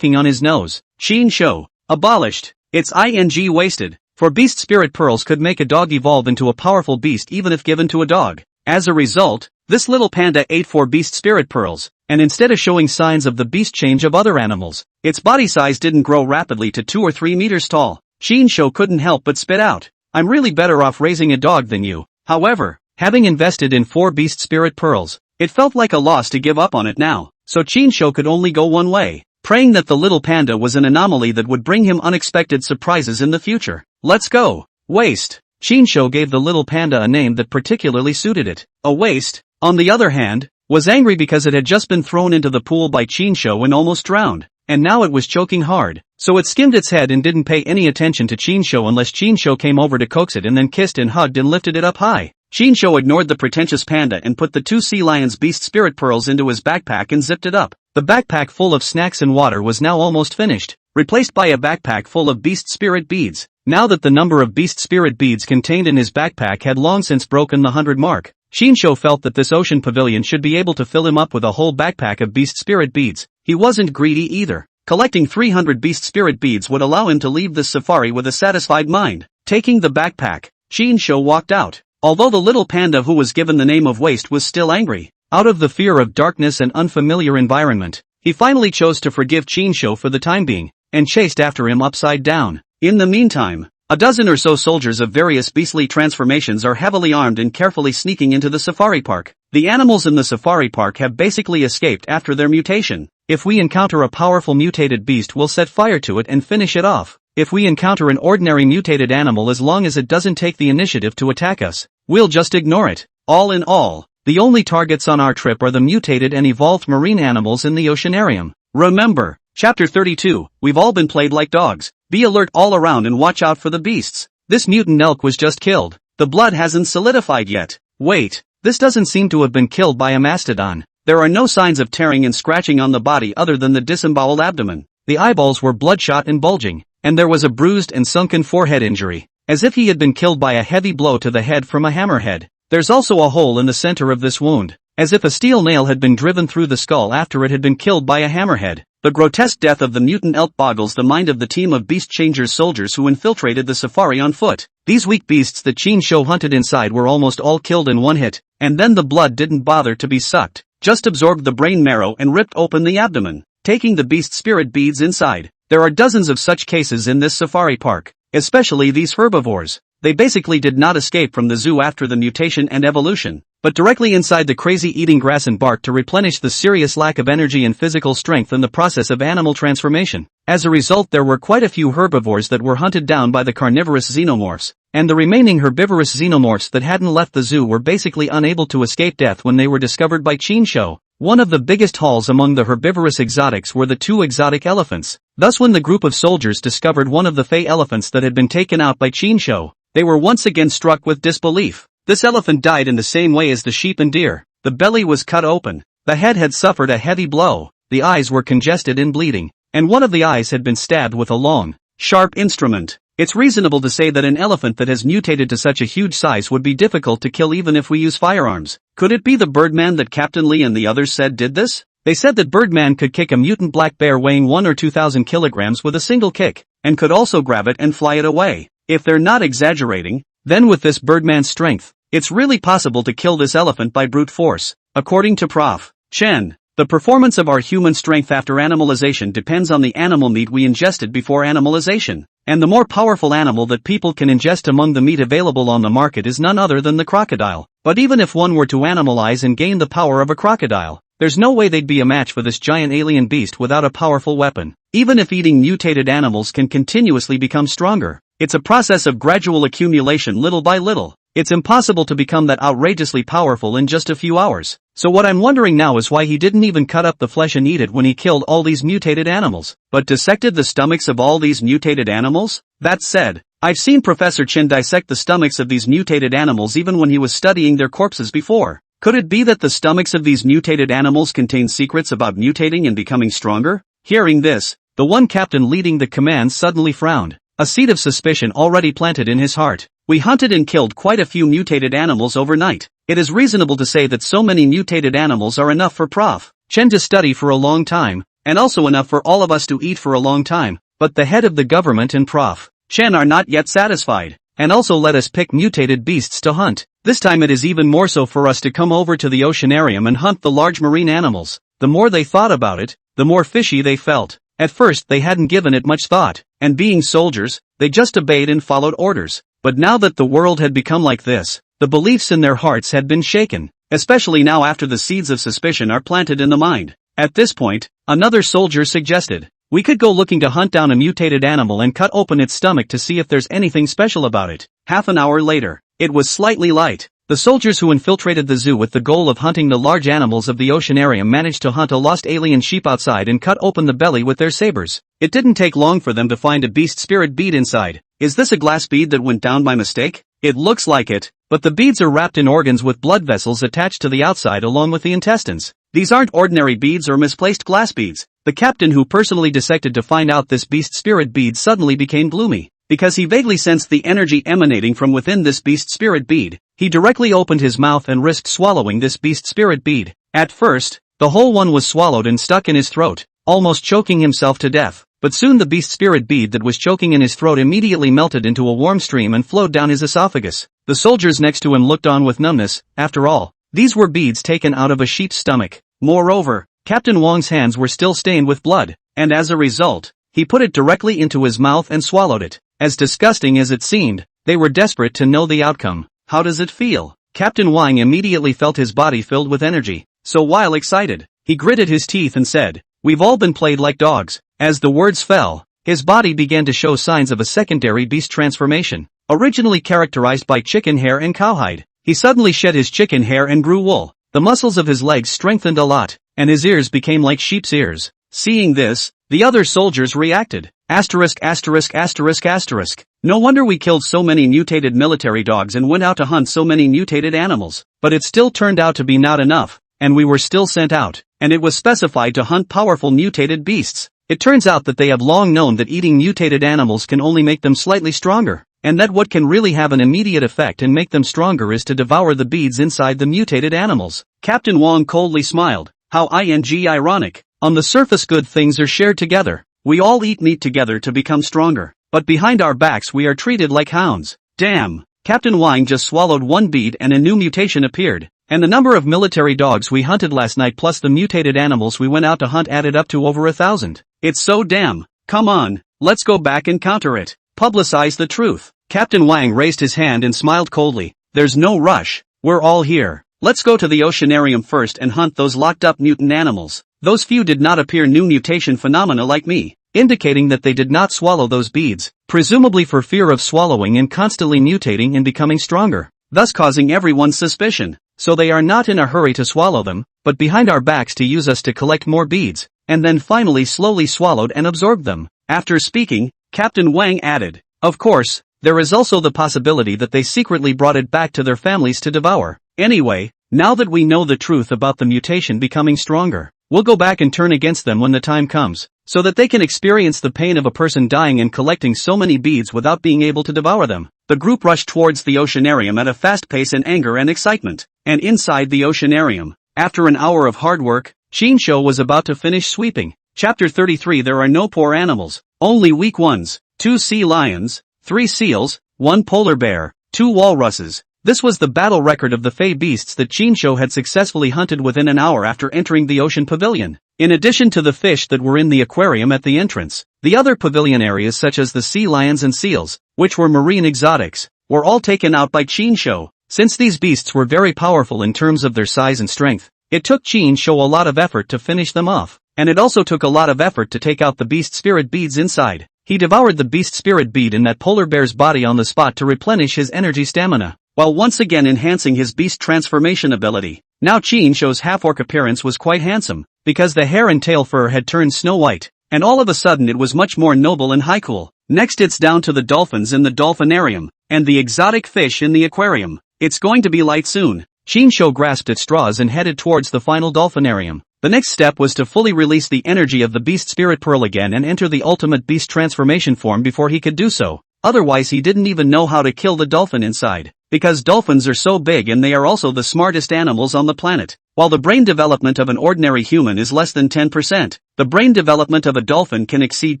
on his nose. Shinsho, abolished. It's ing wasted, for beast spirit pearls could make a dog evolve into a powerful beast even if given to a dog. As a result, this little panda ate 4 beast spirit pearls, and instead of showing signs of the beast change of other animals, its body size didn't grow rapidly to 2 or 3 meters tall. Shinsho couldn't help but spit out, "I'm really better off raising a dog than you." However, having invested in 4 beast spirit pearls, it felt like a loss to give up on it now, so Shinsho could only go one way, praying that the little panda was an anomaly that would bring him unexpected surprises in the future. Let's go. Waste. Chinsho gave the little panda a name that particularly suited it. A waste, on the other hand, was angry because it had just been thrown into the pool by Chinsho and almost drowned, and now it was choking hard. So it skimmed its head and didn't pay any attention to Chinsho unless Chinsho came over to coax it and then kissed and hugged and lifted it up high. Chinsho ignored the pretentious panda and put the 2 sea lions beast spirit pearls into his backpack and zipped it up. The backpack full of snacks and water was now almost finished, replaced by a backpack full of beast spirit beads. Now that the number of beast spirit beads contained in his backpack had long since broken the 100 mark, Chinsho felt that this ocean pavilion should be able to fill him up with a whole backpack of beast spirit beads. He wasn't greedy either. Collecting 300 beast spirit beads would allow him to leave this safari with a satisfied mind. Taking the backpack, Chinsho walked out. Although the little panda who was given the name of Waste was still angry, out of the fear of darkness and unfamiliar environment, he finally chose to forgive Chinsho for the time being, and chased after him upside down. In the meantime, a dozen or so soldiers of various beastly transformations are heavily armed and carefully sneaking into the safari park. The animals in the safari park have basically escaped after their mutation. If we encounter a powerful mutated beast, we'll set fire to it and finish it off. If we encounter an ordinary mutated animal, as long as it doesn't take the initiative to attack us, we'll just ignore it. All in all, the only targets on our trip are the mutated and evolved marine animals in the oceanarium. Remember, Chapter 32, we've all been played like dogs. Be alert all around and watch out for the beasts. This mutant elk was just killed. The blood hasn't solidified yet. Wait, this doesn't seem to have been killed by a mastodon. There are no signs of tearing and scratching on the body other than the disemboweled abdomen. The eyeballs were bloodshot and bulging, and there was a bruised and sunken forehead injury, as if he had been killed by a heavy blow to the head from a hammerhead. There's also a hole in the center of this wound, as if a steel nail had been driven through the skull after it had been killed by a hammerhead. The grotesque death of the mutant elk boggles the mind of the team of Beast Changers soldiers who infiltrated the safari on foot. These weak beasts that Chinsho hunted inside were almost all killed in one hit, and then the blood didn't bother to be sucked, just absorbed the brain marrow and ripped open the abdomen, taking the beast spirit beads inside. There are dozens of such cases in this safari park, especially these herbivores. They basically did not escape from the zoo after the mutation and evolution, but directly inside the crazy eating grass and bark to replenish the serious lack of energy and physical strength in the process of animal transformation. As a result, there were quite a few herbivores that were hunted down by the carnivorous xenomorphs, and the remaining herbivorous xenomorphs that hadn't left the zoo were basically unable to escape death when they were discovered by Chinsho. One of the biggest hauls among the herbivorous exotics were the 2 exotic elephants. Thus, when the group of soldiers discovered one of the fey elephants that had been taken out by Chinsho, they were once again struck with disbelief. This elephant died in the same way as the sheep and deer. The belly was cut open, the head had suffered a heavy blow, the eyes were congested and bleeding, and one of the eyes had been stabbed with a long, sharp instrument. It's reasonable to say that an elephant that has mutated to such a huge size would be difficult to kill even if we use firearms. Could it be the Birdman that Captain Lee and the others said did this? They said that Birdman could kick a mutant black bear weighing 1 or 2,000 kilograms with a single kick, and could also grab it and fly it away. If they're not exaggerating, then with this Birdman's strength, it's really possible to kill this elephant by brute force. According to Prof. Chen, the performance of our human strength after animalization depends on the animal meat we ingested before animalization, and the more powerful animal that people can ingest among the meat available on the market is none other than the crocodile. But even if one were to animalize and gain the power of a crocodile, there's no way they'd be a match for this giant alien beast without a powerful weapon. Even if eating mutated animals can continuously become stronger, it's a process of gradual accumulation little by little. It's impossible to become that outrageously powerful in just a few hours. So what I'm wondering now is why he didn't even cut up the flesh and eat it when he killed all these mutated animals, but dissected the stomachs of all these mutated animals? That said, I've seen Professor Chen dissect the stomachs of these mutated animals even when he was studying their corpses before. Could it be that the stomachs of these mutated animals contain secrets about mutating and becoming stronger? Hearing this, the one captain leading the command suddenly frowned, a seed of suspicion already planted in his heart. We hunted and killed quite a few mutated animals overnight. It is reasonable to say that so many mutated animals are enough for Prof. Chen to study for a long time, and also enough for all of us to eat for a long time. But the head of the government and Prof. Chen are not yet satisfied, and also let us pick mutated beasts to hunt. This time it is even more so for us to come over to the oceanarium and hunt the large marine animals. The more they thought about it, the more fishy they felt. At first they hadn't given it much thought, and being soldiers, they just obeyed and followed orders. But now that the world had become like this, the beliefs in their hearts had been shaken, especially now after the seeds of suspicion are planted in the mind. At this point, another soldier suggested, we could go looking to hunt down a mutated animal and cut open its stomach to see if there's anything special about it. Half an hour later, it was slightly light. The soldiers who infiltrated the zoo with the goal of hunting the large animals of the oceanarium managed to hunt a lost alien sheep outside and cut open the belly with their sabers. It didn't take long for them to find a beast spirit bead inside. Is this a glass bead that went down by mistake? It looks like it, but the beads are wrapped in organs with blood vessels attached to the outside along with the intestines. These aren't ordinary beads or misplaced glass beads. The captain who personally dissected to find out this beast spirit bead suddenly became gloomy. Because he vaguely sensed the energy emanating from within this beast spirit bead, he directly opened his mouth and risked swallowing this beast spirit bead. At first, the whole one was swallowed and stuck in his throat, almost choking himself to death. But soon the beast spirit bead that was choking in his throat immediately melted into a warm stream and flowed down his esophagus. The soldiers next to him looked on with numbness. After all, these were beads taken out of a sheep's stomach. Moreover, Captain Wang's hands were still stained with blood, and as a result, he put it directly into his mouth and swallowed it. As disgusting as it seemed, they were desperate to know the outcome. How does it feel? Captain Wang immediately felt his body filled with energy. So while excited, he gritted his teeth and said, "We've all been played like dogs." As the words fell, his body began to show signs of a secondary beast transformation. Originally characterized by chicken hair and cowhide, he suddenly shed his chicken hair and grew wool. The muscles of his legs strengthened a lot, and his ears became like sheep's ears. Seeing this, the other soldiers reacted. Asterisk asterisk asterisk asterisk. No wonder we killed so many mutated military dogs and went out to hunt so many mutated animals. But it still turned out to be not enough, and we were still sent out, and it was specified to hunt powerful mutated beasts. It turns out that they have long known that eating mutated animals can only make them slightly stronger, and that what can really have an immediate effect and make them stronger is to devour the beads inside the mutated animals. Captain Wang coldly smiled. How ironic. On the surface good things are shared together. We all eat meat together to become stronger, but behind our backs we are treated like hounds. Damn. Captain Wang just swallowed one bead and a new mutation appeared, and the number of military dogs we hunted last night plus the mutated animals we went out to hunt added up to over 1,000. It's so damn. Come on, let's go back and counter it. Publicize the truth. Captain Wang raised his hand and smiled coldly. There's no rush. We're all here. Let's go to the oceanarium first and hunt those locked up mutant animals. Those few did not appear new mutation phenomena like me, indicating that they did not swallow those beads, presumably for fear of swallowing and constantly mutating and becoming stronger, thus causing everyone's suspicion. So they are not in a hurry to swallow them, but behind our backs to use us to collect more beads, and then finally slowly swallowed and absorbed them. After speaking, Captain Wang added, "Of course, there is also the possibility that they secretly brought it back to their families to devour. Anyway, now that we know the truth about the mutation becoming stronger, we'll go back and turn against them when the time comes, so that they can experience the pain of a person dying and collecting so many beads without being able to devour them." The group rushed towards the oceanarium at a fast pace in anger and excitement. And inside the oceanarium, after an hour of hard work, Shinsho was about to finish sweeping. Chapter 33. There are no poor animals, only weak ones. 2 sea lions, 3 seals, 1 polar bear, 2 walruses. This was the battle record of the Fey beasts that Shinsho had successfully hunted within an hour after entering the ocean pavilion. In addition to the fish that were in the aquarium at the entrance, the other pavilion areas such as the sea lions and seals, which were marine exotics, were all taken out by Shinsho. Since these beasts were very powerful in terms of their size and strength, it took Shinsho a lot of effort to finish them off, and it also took a lot of effort to take out the beast spirit beads inside. He devoured the beast spirit bead in that polar bear's body on the spot to replenish his energy stamina, while once again enhancing his beast transformation ability. Now Shinsho's half-orc appearance was quite handsome, because the hair and tail fur had turned snow white, and all of a sudden it was much more noble and high-cool. Next it's down to the dolphins in the dolphinarium, and the exotic fish in the aquarium. It's going to be light soon. Shinsho grasped at straws and headed towards the final dolphinarium. The next step was to fully release the energy of the beast spirit pearl again and enter the ultimate beast transformation form before he could do so. Otherwise he didn't even know how to kill the dolphin inside, because dolphins are so big and they are also the smartest animals on the planet. While the brain development of an ordinary human is less than 10%, the brain development of a dolphin can exceed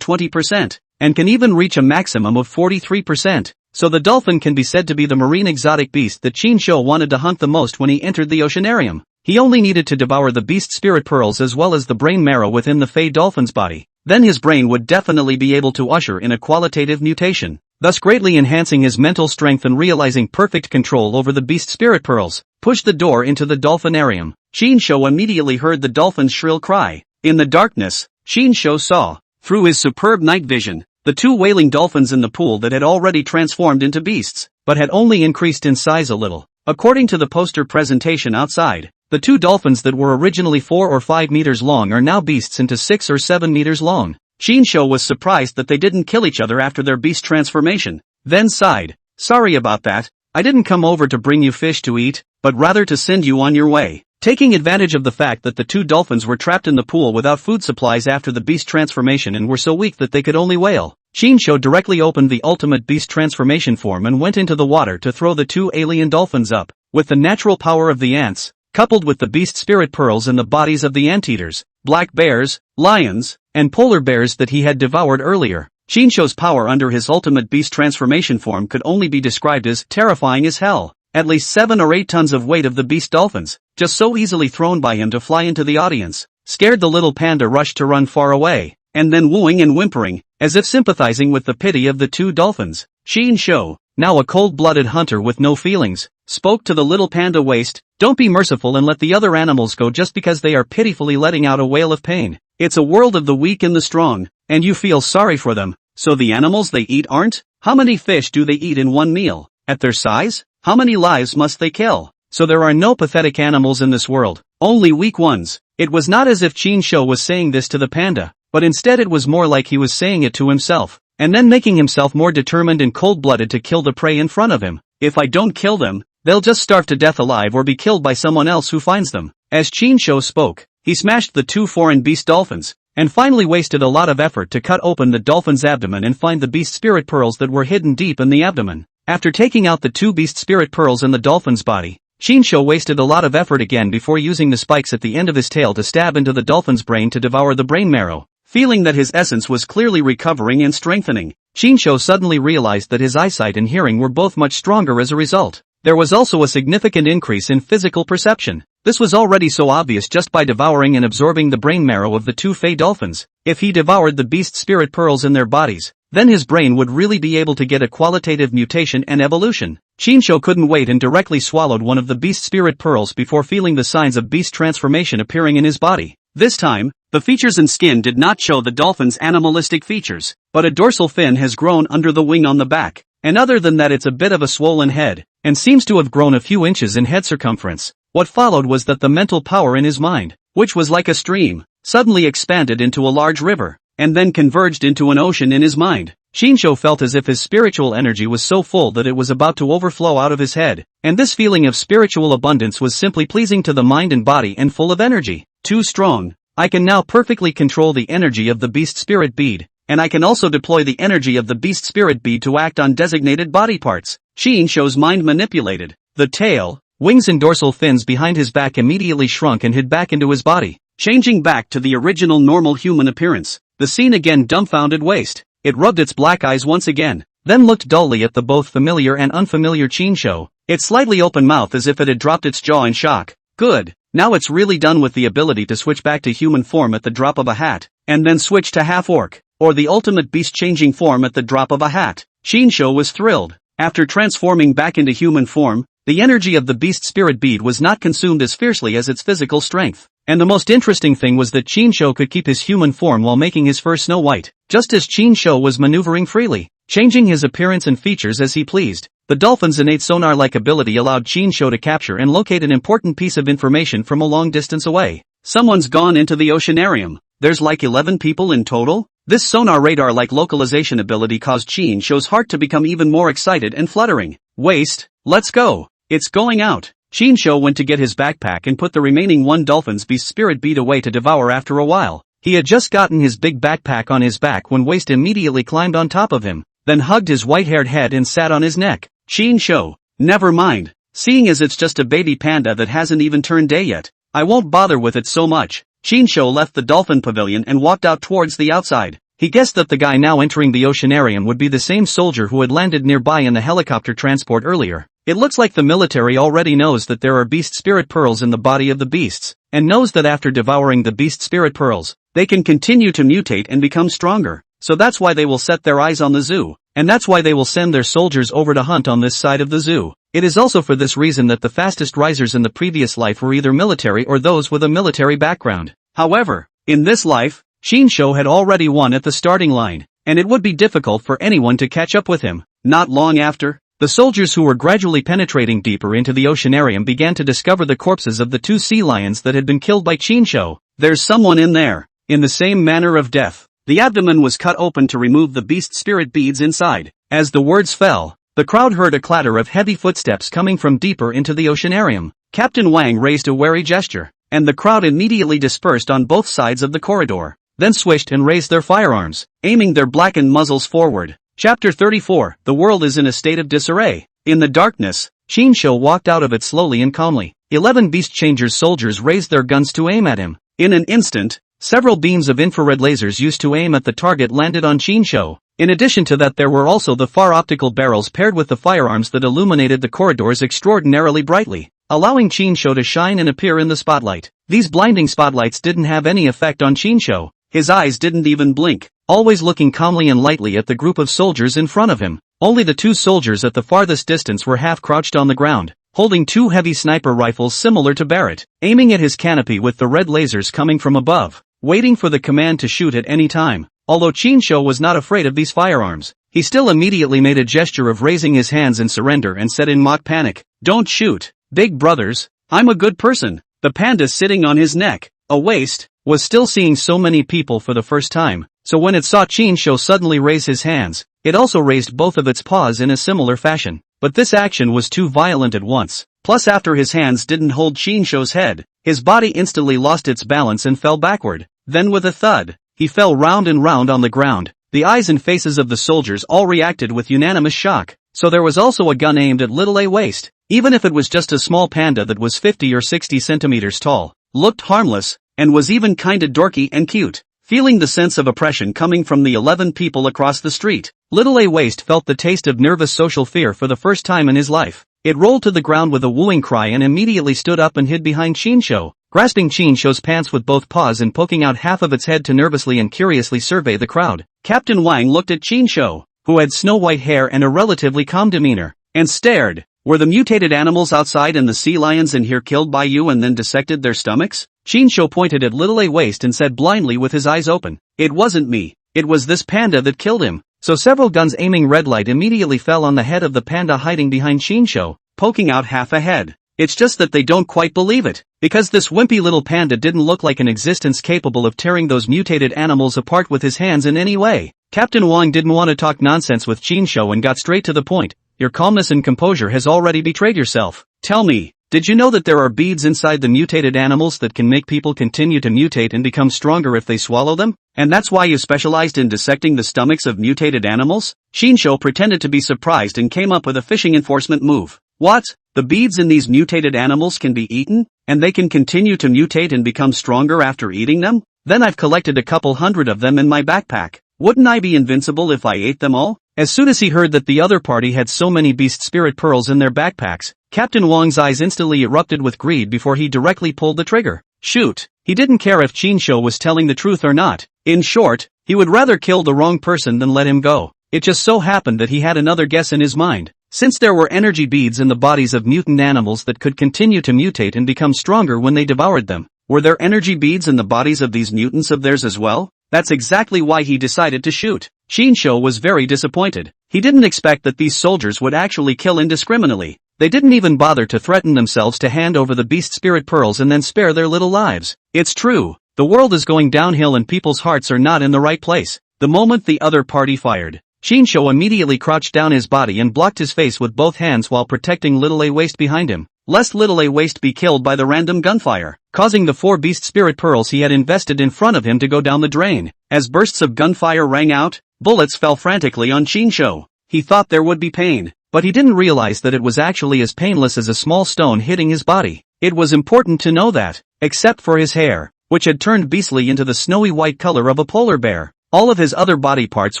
20%, and can even reach a maximum of 43%. So the dolphin can be said to be the marine exotic beast that Shinsho wanted to hunt the most when he entered the oceanarium. He only needed to devour the beast spirit pearls as well as the brain marrow within the Fey dolphin's body. Then his brain would definitely be able to usher in a qualitative mutation, thus greatly enhancing his mental strength and realizing perfect control over the beast spirit pearls. Push the door into the dolphinarium. Shinsho immediately heard the dolphin's shrill cry. In the darkness, Shinsho saw, through his superb night vision, the two whaling dolphins in the pool that had already transformed into beasts, but had only increased in size a little. According to the poster presentation outside, the two dolphins that were originally 4 or 5 meters long are now beasts into 6 or 7 meters long. Shinsho was surprised that they didn't kill each other after their beast transformation, then sighed. Sorry about that, I didn't come over to bring you fish to eat, but rather to send you on your way. Taking advantage of the fact that the two dolphins were trapped in the pool without food supplies after the beast transformation and were so weak that they could only wail, Shinsho directly opened the ultimate beast transformation form and went into the water to throw the two alien dolphins up. With the natural power of the ants, coupled with the beast spirit pearls in the bodies of the anteaters, black bears, lions, and polar bears that he had devoured earlier, Shinsho's power under his ultimate beast transformation form could only be described as terrifying as hell. At least 7 or 8 tons of weight of the beast dolphins, just so easily thrown by him to fly into the audience, scared the little panda rushed to run far away, and then wooing and whimpering, as if sympathizing with the pity of the two dolphins. Shinsho, now a cold-blooded hunter with no feelings, spoke to the little panda waist, "Don't be merciful and let the other animals go just because they are pitifully letting out a wail of pain. It's a world of the weak and the strong, and you feel sorry for them. So the animals they eat aren't? How many fish do they eat in one meal? At their size? How many lives must they kill? So there are no pathetic animals in this world, only weak ones." It was not as if Shinsho was saying this to the panda, but instead it was more like he was saying it to himself, and then making himself more determined and cold-blooded to kill the prey in front of him. If I don't kill them, they'll just starve to death alive or be killed by someone else who finds them. As Shinsho spoke, he smashed the two foreign beast dolphins, and finally wasted a lot of effort to cut open the dolphin's abdomen and find the beast spirit pearls that were hidden deep in the abdomen. After taking out the two beast spirit pearls in the dolphin's body, Shinsho wasted a lot of effort again before using the spikes at the end of his tail to stab into the dolphin's brain to devour the brain marrow. Feeling that his essence was clearly recovering and strengthening, Shinsho suddenly realized that his eyesight and hearing were both much stronger as a result. There was also a significant increase in physical perception. This was already so obvious just by devouring and absorbing the brain marrow of the two fey dolphins. If he devoured the beast spirit pearls in their bodies, then his brain would really be able to get a qualitative mutation and evolution. Shinsho couldn't wait and directly swallowed one of the beast spirit pearls before feeling the signs of beast transformation appearing in his body. This time, the features and skin did not show the dolphin's animalistic features, but a dorsal fin has grown under the wing on the back, and other than that it's a bit of a swollen head, and seems to have grown a few inches in head circumference. What followed was that the mental power in his mind, which was like a stream, suddenly expanded into a large river, and then converged into an ocean in his mind. Shinsho felt as if his spiritual energy was so full that it was about to overflow out of his head, and this feeling of spiritual abundance was simply pleasing to the mind and body and full of energy. Too strong. I can now perfectly control the energy of the beast spirit bead, and I can also deploy the energy of the beast spirit bead to act on designated body parts. Shinsho's mind manipulated. The tail, wings and dorsal fins behind his back immediately shrunk and hid back into his body, changing back to the original normal human appearance. The scene again dumbfounded waist. It rubbed its black eyes once again, then looked dully at the both familiar and unfamiliar Shinsho, its slightly open mouth as if it had dropped its jaw in shock. Good, now it's really done with the ability to switch back to human form at the drop of a hat, and then switch to half-orc, or the ultimate beast-changing form at the drop of a hat. Shinsho was thrilled. After transforming back into human form, the energy of the beast spirit bead was not consumed as fiercely as its physical strength. And the most interesting thing was that Shinsho could keep his human form while making his fur snow white, just as Shinsho was maneuvering freely, changing his appearance and features as he pleased. The dolphin's innate sonar-like ability allowed Shinsho to capture and locate an important piece of information from a long distance away. Someone's gone into the oceanarium. There's like 11 people in total? This sonar radar-like localization ability caused Shinsho's heart to become even more excited and fluttering. Waist, let's go. It's going out. Shinsho went to get his backpack and put the remaining one dolphin's beast spirit bead away to devour after a while. He had just gotten his big backpack on his back when Waist immediately climbed on top of him, then hugged his white-haired head and sat on his neck. Shinsho, never mind. Seeing as it's just a baby panda that hasn't even turned day yet, I won't bother with it so much. Shinsho left the dolphin pavilion and walked out towards the outside. He guessed that the guy now entering the oceanarium would be the same soldier who had landed nearby in the helicopter transport earlier. It looks like the military already knows that there are beast spirit pearls in the body of the beasts, and knows that after devouring the beast spirit pearls, they can continue to mutate and become stronger. So that's why they will set their eyes on the zoo, and that's why they will send their soldiers over to hunt on this side of the zoo. It is also for this reason that the fastest risers in the previous life were either military or those with a military background. However, in this life, Shinsho had already won at the starting line. and it would be difficult for anyone to catch up with him. Not long after, the soldiers who were gradually penetrating deeper into the oceanarium began to discover the corpses of the 2 sea lions that had been killed by Chinsho. There's someone in there. In the same manner of death, the abdomen was cut open to remove the beast spirit beads inside. As the words fell, the crowd heard a clatter of heavy footsteps coming from deeper into the oceanarium. Captain Wang raised a wary gesture, and the crowd immediately dispersed on both sides of the corridor, then swished and raised their firearms, aiming their blackened muzzles forward. Chapter 34. The world is in a state of disarray. In the darkness, Chinsho walked out of it slowly and calmly. 11 Beast Changers soldiers raised their guns to aim at him. In an instant, several beams of infrared lasers used to aim at the target landed on Chinsho. In addition to that, there were also the far optical barrels paired with the firearms that illuminated the corridors extraordinarily brightly, allowing Chinsho to shine and appear in the spotlight. These blinding spotlights didn't have any effect on Chinsho. His eyes didn't even blink, always looking calmly and lightly at the group of soldiers in front of him. Only the 2 soldiers at the farthest distance were half crouched on the ground, holding 2 heavy sniper rifles similar to Barrett, aiming at his canopy with the red lasers coming from above, waiting for the command to shoot at any time. Although Chinsho was not afraid of these firearms, he still immediately made a gesture of raising his hands in surrender and said in mock panic, "Don't shoot, big brothers, I'm a good person." The panda sitting on his neck, a waist, was still seeing so many people for the first time, so when it saw Chinsho suddenly raise his hands, it also raised both of its paws in a similar fashion. But this action was too violent at once. Plus, after his hands didn't hold Chinsho's head, his body instantly lost its balance and fell backward. Then with a thud, he fell round and round on the ground. The eyes and faces of the soldiers all reacted with unanimous shock. So there was also a gun aimed at little A waist. Even if it was just a small panda that was 50 or 60 centimeters tall, looked harmless, and was even kinda dorky and cute. Feeling the sense of oppression coming from the 11 people across the street, little A waist felt the taste of nervous social fear for the first time in his life. It rolled to the ground with a wooing cry and immediately stood up and hid behind Chinsho, grasping Chinsho's pants with both paws and poking out half of its head to nervously and curiously survey the crowd. Captain Wang looked at Chinsho, who had snow-white hair and a relatively calm demeanor, and stared. "Were the mutated animals outside and the sea lions in here killed by you and then dissected their stomachs?" Chinsho pointed at little A waist and said blindly with his eyes open, "It wasn't me, it was this panda that killed him." So several guns aiming red light immediately fell on the head of the panda hiding behind Chinsho, poking out half a head. It's just that they don't quite believe it, because this wimpy little panda didn't look like an existence capable of tearing those mutated animals apart with his hands in any way. Captain Wang didn't want to talk nonsense with Chinsho and got straight to the point. "Your calmness and composure has already betrayed yourself. Tell me, did you know that there are beads inside the mutated animals that can make people continue to mutate and become stronger if they swallow them? And that's why you specialized in dissecting the stomachs of mutated animals?" Chinsho pretended to be surprised and came up with a fishing enforcement move. "What? The beads in these mutated animals can be eaten, and they can continue to mutate and become stronger after eating them? Then I've collected a couple hundred of them in my backpack. Wouldn't I be invincible if I ate them all?" As soon as he heard that the other party had so many beast spirit pearls in their backpacks, Captain Wang's eyes instantly erupted with greed before he directly pulled the trigger. Shoot! He didn't care if Chinsho was telling the truth or not. In short, he would rather kill the wrong person than let him go. It just so happened that he had another guess in his mind. Since there were energy beads in the bodies of mutant animals that could continue to mutate and become stronger when they devoured them, were there energy beads in the bodies of these mutants of theirs as well? That's exactly why he decided to shoot. Chinsho was very disappointed. He didn't expect that these soldiers would actually kill indiscriminately. They didn't even bother to threaten themselves to hand over the beast spirit pearls and then spare their little lives. It's true, the world is going downhill and people's hearts are not in the right place. The moment the other party fired, Chinsho immediately crouched down his body and blocked his face with both hands while protecting little A waist behind him, lest little A waist be killed by the random gunfire, causing the 4 beast spirit pearls he had invested in front of him to go down the drain. As bursts of gunfire rang out, bullets fell frantically on Chinsho. He thought there would be pain, but he didn't realize that it was actually as painless as a small stone hitting his body. It was important to know that, except for his hair, which had turned beastly into the snowy white color of a polar bear, all of his other body parts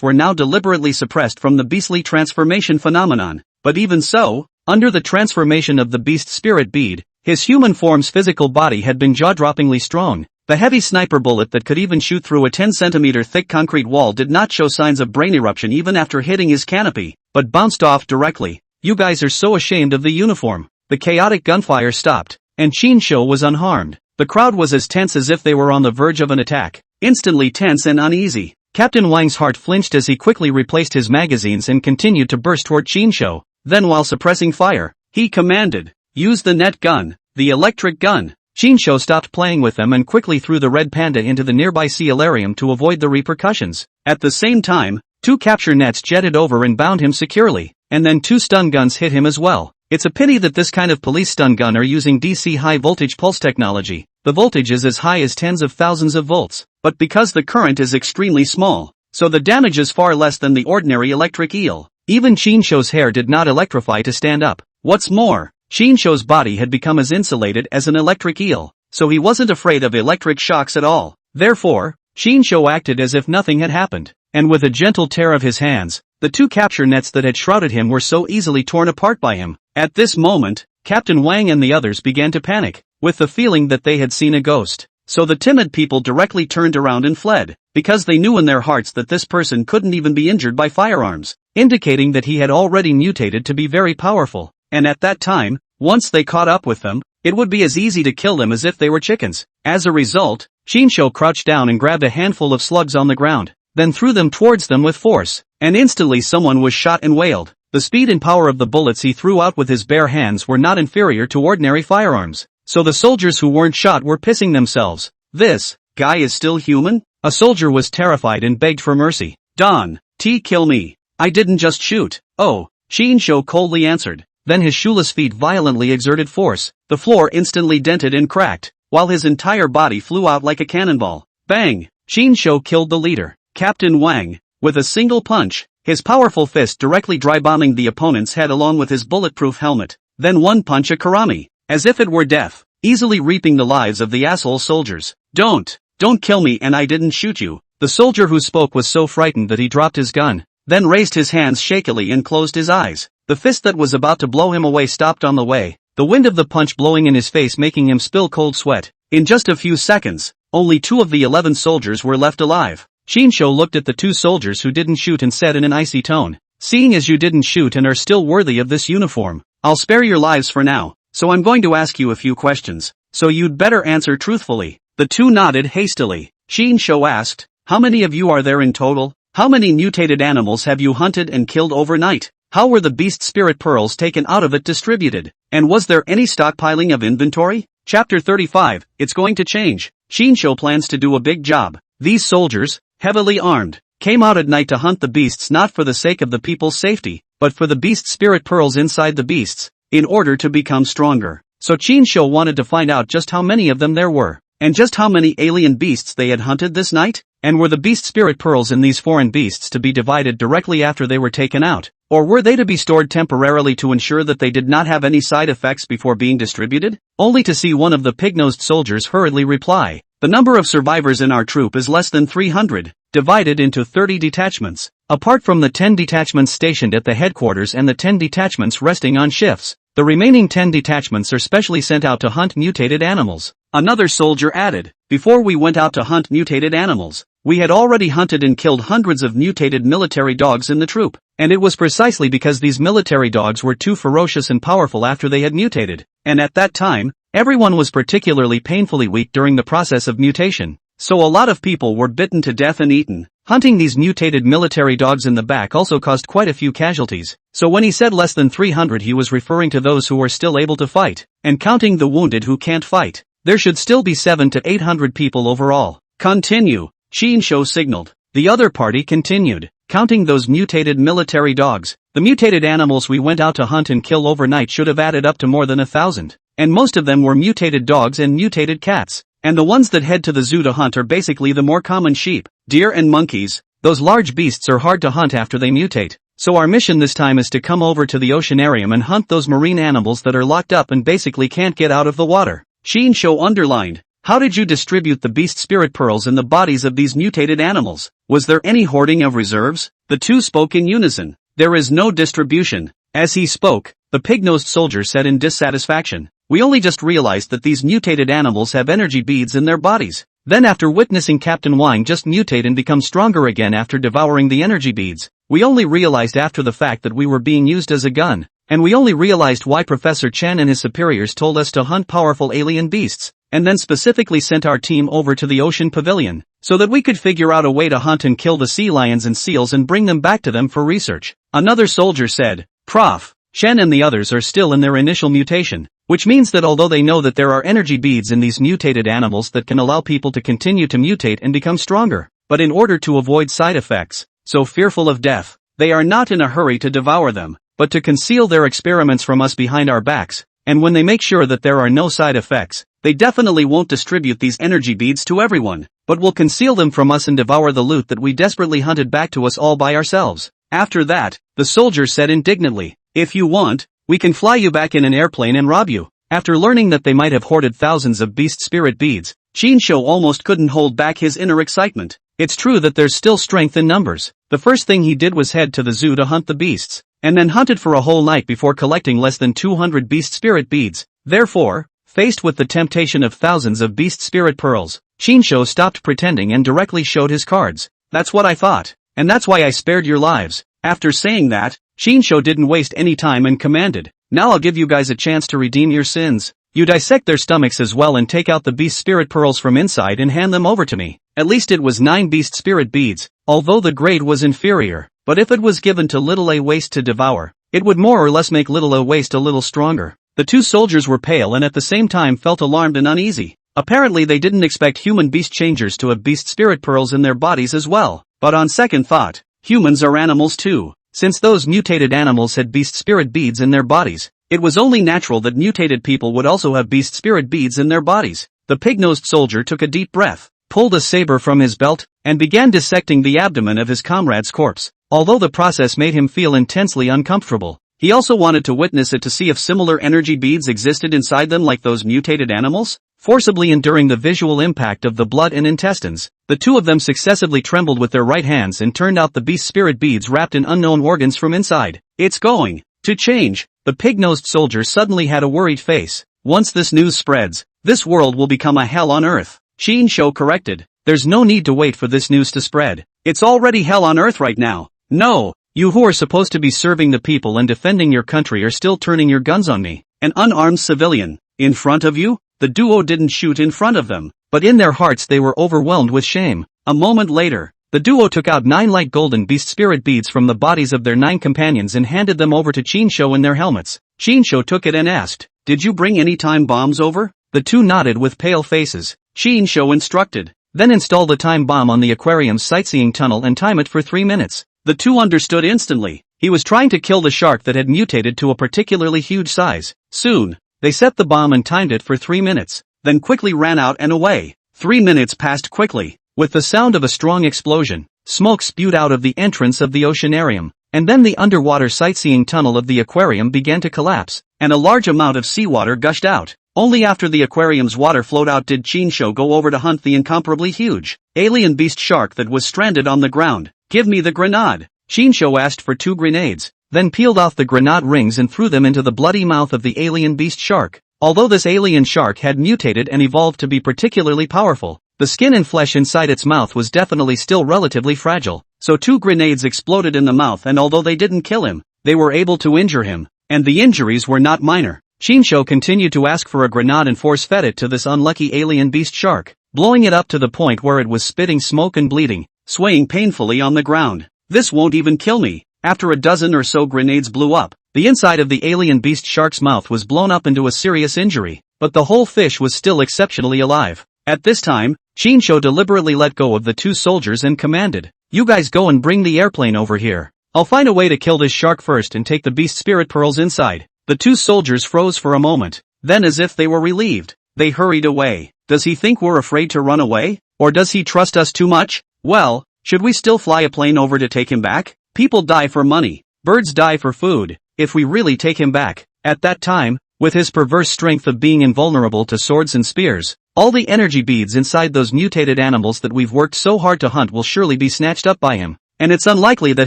were now deliberately suppressed from the beastly transformation phenomenon. But even so, under the transformation of the beast spirit bead, his human form's physical body had been jaw-droppingly strong. The heavy sniper bullet that could even shoot through a 10-centimeter thick concrete wall did not show signs of brain eruption even after hitting his canopy, but bounced off directly. "You guys are so ashamed of the uniform." The chaotic gunfire stopped, and Chinsho was unharmed. The crowd was as tense as if they were on the verge of an attack, instantly tense and uneasy. Captain Wang's heart flinched as he quickly replaced his magazines and continued to burst toward Qinshu. Then while suppressing fire, he commanded, "Use the net gun, the electric gun." Qinshu stopped playing with them and quickly threw the red panda into the nearby sealarium to avoid the repercussions. At the same time, 2 capture nets jetted over and bound him securely, and then 2 stun guns hit him as well. It's a pity that this kind of police stun gun are using DC high voltage pulse technology. The voltage is as high as tens of thousands of volts, but because the current is extremely small, so the damage is far less than the ordinary electric eel. Even Qinshu's hair did not electrify to stand up. What's more, Qinshu's body had become as insulated as an electric eel, so he wasn't afraid of electric shocks at all. Therefore, Qinshu acted as if nothing had happened, and with a gentle tear of his hands, the 2 capture nets that had shrouded him were so easily torn apart by him. At this moment, Captain Wang and the others began to panic, with the feeling that they had seen a ghost. So the timid people directly turned around and fled, because they knew in their hearts that this person couldn't even be injured by firearms, indicating that he had already mutated to be very powerful. And at that time, once they caught up with them, it would be as easy to kill them as if they were chickens. As a result, Qinshu crouched down and grabbed a handful of slugs on the ground, then threw them towards them with force, and instantly someone was shot and wailed. The speed and power of the bullets he threw out with his bare hands were not inferior to ordinary firearms, so the soldiers who weren't shot were pissing themselves. This guy is still human? A soldier was terrified and begged for mercy. Don, kill me. I didn't just shoot. Oh, Qinshu coldly answered. Then his shoeless feet violently exerted force. The floor instantly dented and cracked, while his entire body flew out like a cannonball. Bang! Qinshu killed the leader, Captain Wang, with a single punch, his powerful fist directly dry-bombing the opponent's head along with his bulletproof helmet. Then one punch a karami, as if it were death, easily reaping the lives of the asshole soldiers. Don't kill me and I didn't shoot you. The soldier who spoke was so frightened that he dropped his gun, then raised his hands shakily and closed his eyes. The fist that was about to blow him away stopped on the way, the wind of the punch blowing in his face making him spill cold sweat. In just a few seconds, only 2 of the 11 soldiers were left alive. Qinshu looked at the 2 soldiers who didn't shoot and said in an icy tone, "Seeing as you didn't shoot and are still worthy of this uniform, I'll spare your lives for now, so I'm going to ask you a few questions, so you'd better answer truthfully." The 2 nodded hastily. Qinshu asked, "How many of you are there in total? How many mutated animals have you hunted and killed overnight? How were the beast spirit pearls taken out of it distributed? And was there any stockpiling of inventory?" Chapter 35, It's going to change. Qinshu plans to do a big job. These soldiers, heavily armed, came out at night to hunt the beasts not for the sake of the people's safety, but for the beast spirit pearls inside the beasts, in order to become stronger. So Qinshu wanted to find out just how many of them there were, and just how many alien beasts they had hunted this night, and were the beast spirit pearls in these foreign beasts to be divided directly after they were taken out, or were they to be stored temporarily to ensure that they did not have any side effects before being distributed? Only to see one of the pig-nosed soldiers hurriedly reply, "The number of survivors in our troop is less than 300, divided into 30 detachments. Apart from the 10 detachments stationed at the headquarters and the 10 detachments resting on shifts, the remaining 10 detachments are specially sent out to hunt mutated animals." Another soldier added, "Before we went out to hunt mutated animals, we had already hunted and killed hundreds of mutated military dogs in the troop, and it was precisely because these military dogs were too ferocious and powerful after they had mutated, and at that time, everyone was particularly painfully weak during the process of mutation, so a lot of people were bitten to death and eaten. Hunting these mutated military dogs in the back also caused quite a few casualties, so when he said less than 300 he was referring to those who were still able to fight, and counting the wounded who can't fight. There should still be 700 to 800 people overall. Continue, Qinshu signaled. The other party continued, counting those mutated military dogs. The mutated animals we went out to hunt and kill overnight should have added up to more than 1,000, and most of them were mutated dogs and mutated cats. And the ones that head to the zoo to hunt are basically the more common sheep, deer and monkeys. Those large beasts are hard to hunt after they mutate. So our mission this time is to come over to the oceanarium and hunt those marine animals that are locked up and basically can't get out of the water. Qinshu underlined, "How did you distribute the beast spirit pearls in the bodies of these mutated animals? Was there any hoarding of reserves?" The 2 spoke in unison. "There is no distribution." As he spoke, the pig-nosed soldier said in dissatisfaction, "We only just realized that these mutated animals have energy beads in their bodies. Then after witnessing Captain Wang just mutate and become stronger again after devouring the energy beads, we only realized after the fact that we were being used as a gun, and we only realized why Professor Chen and his superiors told us to hunt powerful alien beasts. and then specifically sent our team over to the ocean pavilion, so that we could figure out a way to hunt and kill the sea lions and seals and bring them back to them for research. Another soldier said, Prof. Shen and the others are still in their initial mutation, which means that although they know that there are energy beads in these mutated animals that can allow people to continue to mutate and become stronger, but in order to avoid side effects, so fearful of death, they are not in a hurry to devour them, but to conceal their experiments from us behind our backs, and when they make sure that there are no side effects, they definitely won't distribute these energy beads to everyone, but will conceal them from us and devour the loot that we desperately hunted back to us all by ourselves. After that, the soldier said indignantly, if you want, we can fly you back in an airplane and rob you. After learning that they might have hoarded thousands of beast spirit beads, Shinsho almost couldn't hold back his inner excitement. It's true that there's still strength in numbers. The first thing he did was head to the zoo to hunt the beasts, and then hunted for a whole night before collecting less than 200 beast spirit beads. Therefore, faced with the temptation of thousands of beast spirit pearls, Shinsho stopped pretending and directly showed his cards. That's what I thought, and that's why I spared your lives. After saying that, Shinsho didn't waste any time and commanded, now I'll give you guys a chance to redeem your sins. You dissect their stomachs as well and take out the beast spirit pearls from inside and hand them over to me. At least it was 9 beast spirit beads, although the grade was inferior, but if it was given to little A waste to devour, it would more or less make little A waste a little stronger. The two soldiers were pale and at the same time felt alarmed and uneasy. Apparently they didn't expect human beast changers to have beast spirit pearls in their bodies as well, but on second thought, humans are animals too. Since those mutated animals had beast spirit beads in their bodies, it was only natural that mutated people would also have beast spirit beads in their bodies. The pig-nosed soldier took a deep breath, pulled a saber from his belt, and began dissecting the abdomen of his comrade's corpse. Although the process made him feel intensely uncomfortable, he also wanted to witness it to see if similar energy beads existed inside them like those mutated animals. Forcibly enduring the visual impact of the blood and intestines, the two of them successively trembled with their right hands and turned out the beast spirit beads wrapped in unknown organs from inside. It's going to change. The pig-nosed soldier suddenly had a worried face. Once this news spreads, this world will become a hell on earth. Shinsho corrected. There's no need to wait for this news to spread. It's already hell on earth right now. No, you who are supposed to be serving the people and defending your country are still turning your guns on me, an unarmed civilian, in front of you? The duo didn't shoot in front of them, but in their hearts they were overwhelmed with shame. A moment later, the duo took out 9 light golden beast spirit beads from the bodies of their 9 companions and handed them over to Shinsho in their helmets. Shinsho took it and asked, did you bring any time bombs over? The two nodded with pale faces. Shinsho instructed, then install the time bomb on the aquarium's sightseeing tunnel and time it for 3 minutes. The two understood instantly. He was trying to kill the shark that had mutated to a particularly huge size. Soon, they set the bomb and timed it for 3 minutes, then quickly ran out and away. 3 minutes passed quickly. With the sound of a strong explosion, smoke spewed out of the entrance of the oceanarium, and then the underwater sightseeing tunnel of the aquarium began to collapse, and a large amount of seawater gushed out. Only after the aquarium's water flowed out did Shinsho go over to hunt the incomparably huge alien beast shark that was stranded on the ground. Give me the grenade. Shinsho asked for 2 grenades, then peeled off the grenade rings and threw them into the bloody mouth of the alien beast shark. Although this alien shark had mutated and evolved to be particularly powerful, the skin and flesh inside its mouth was definitely still relatively fragile, so 2 grenades exploded in the mouth, and although they didn't kill him, they were able to injure him, and the injuries were not minor. Shinsho continued to ask for a grenade and force-fed it to this unlucky alien beast shark, blowing it up to the point where it was spitting smoke and bleeding, swaying painfully on the ground. This won't even kill me. After a dozen or so grenades blew up, the inside of the alien beast shark's mouth was blown up into a serious injury, but the whole fish was still exceptionally alive. At this time, Shinsho deliberately let go of the 2 soldiers and commanded, you guys go and bring the airplane over here. I'll find a way to kill this shark first and take the beast spirit pearls inside. The 2 soldiers froze for a moment, then as if they were relieved, they hurried away. Does he think we're afraid to run away? Or does he trust us too much? Well, should we still fly a plane over to take him back? People die for money, birds die for food. If we really take him back, at that time, with his perverse strength of being invulnerable to swords and spears, all the energy beads inside those mutated animals that we've worked so hard to hunt will surely be snatched up by him, and it's unlikely that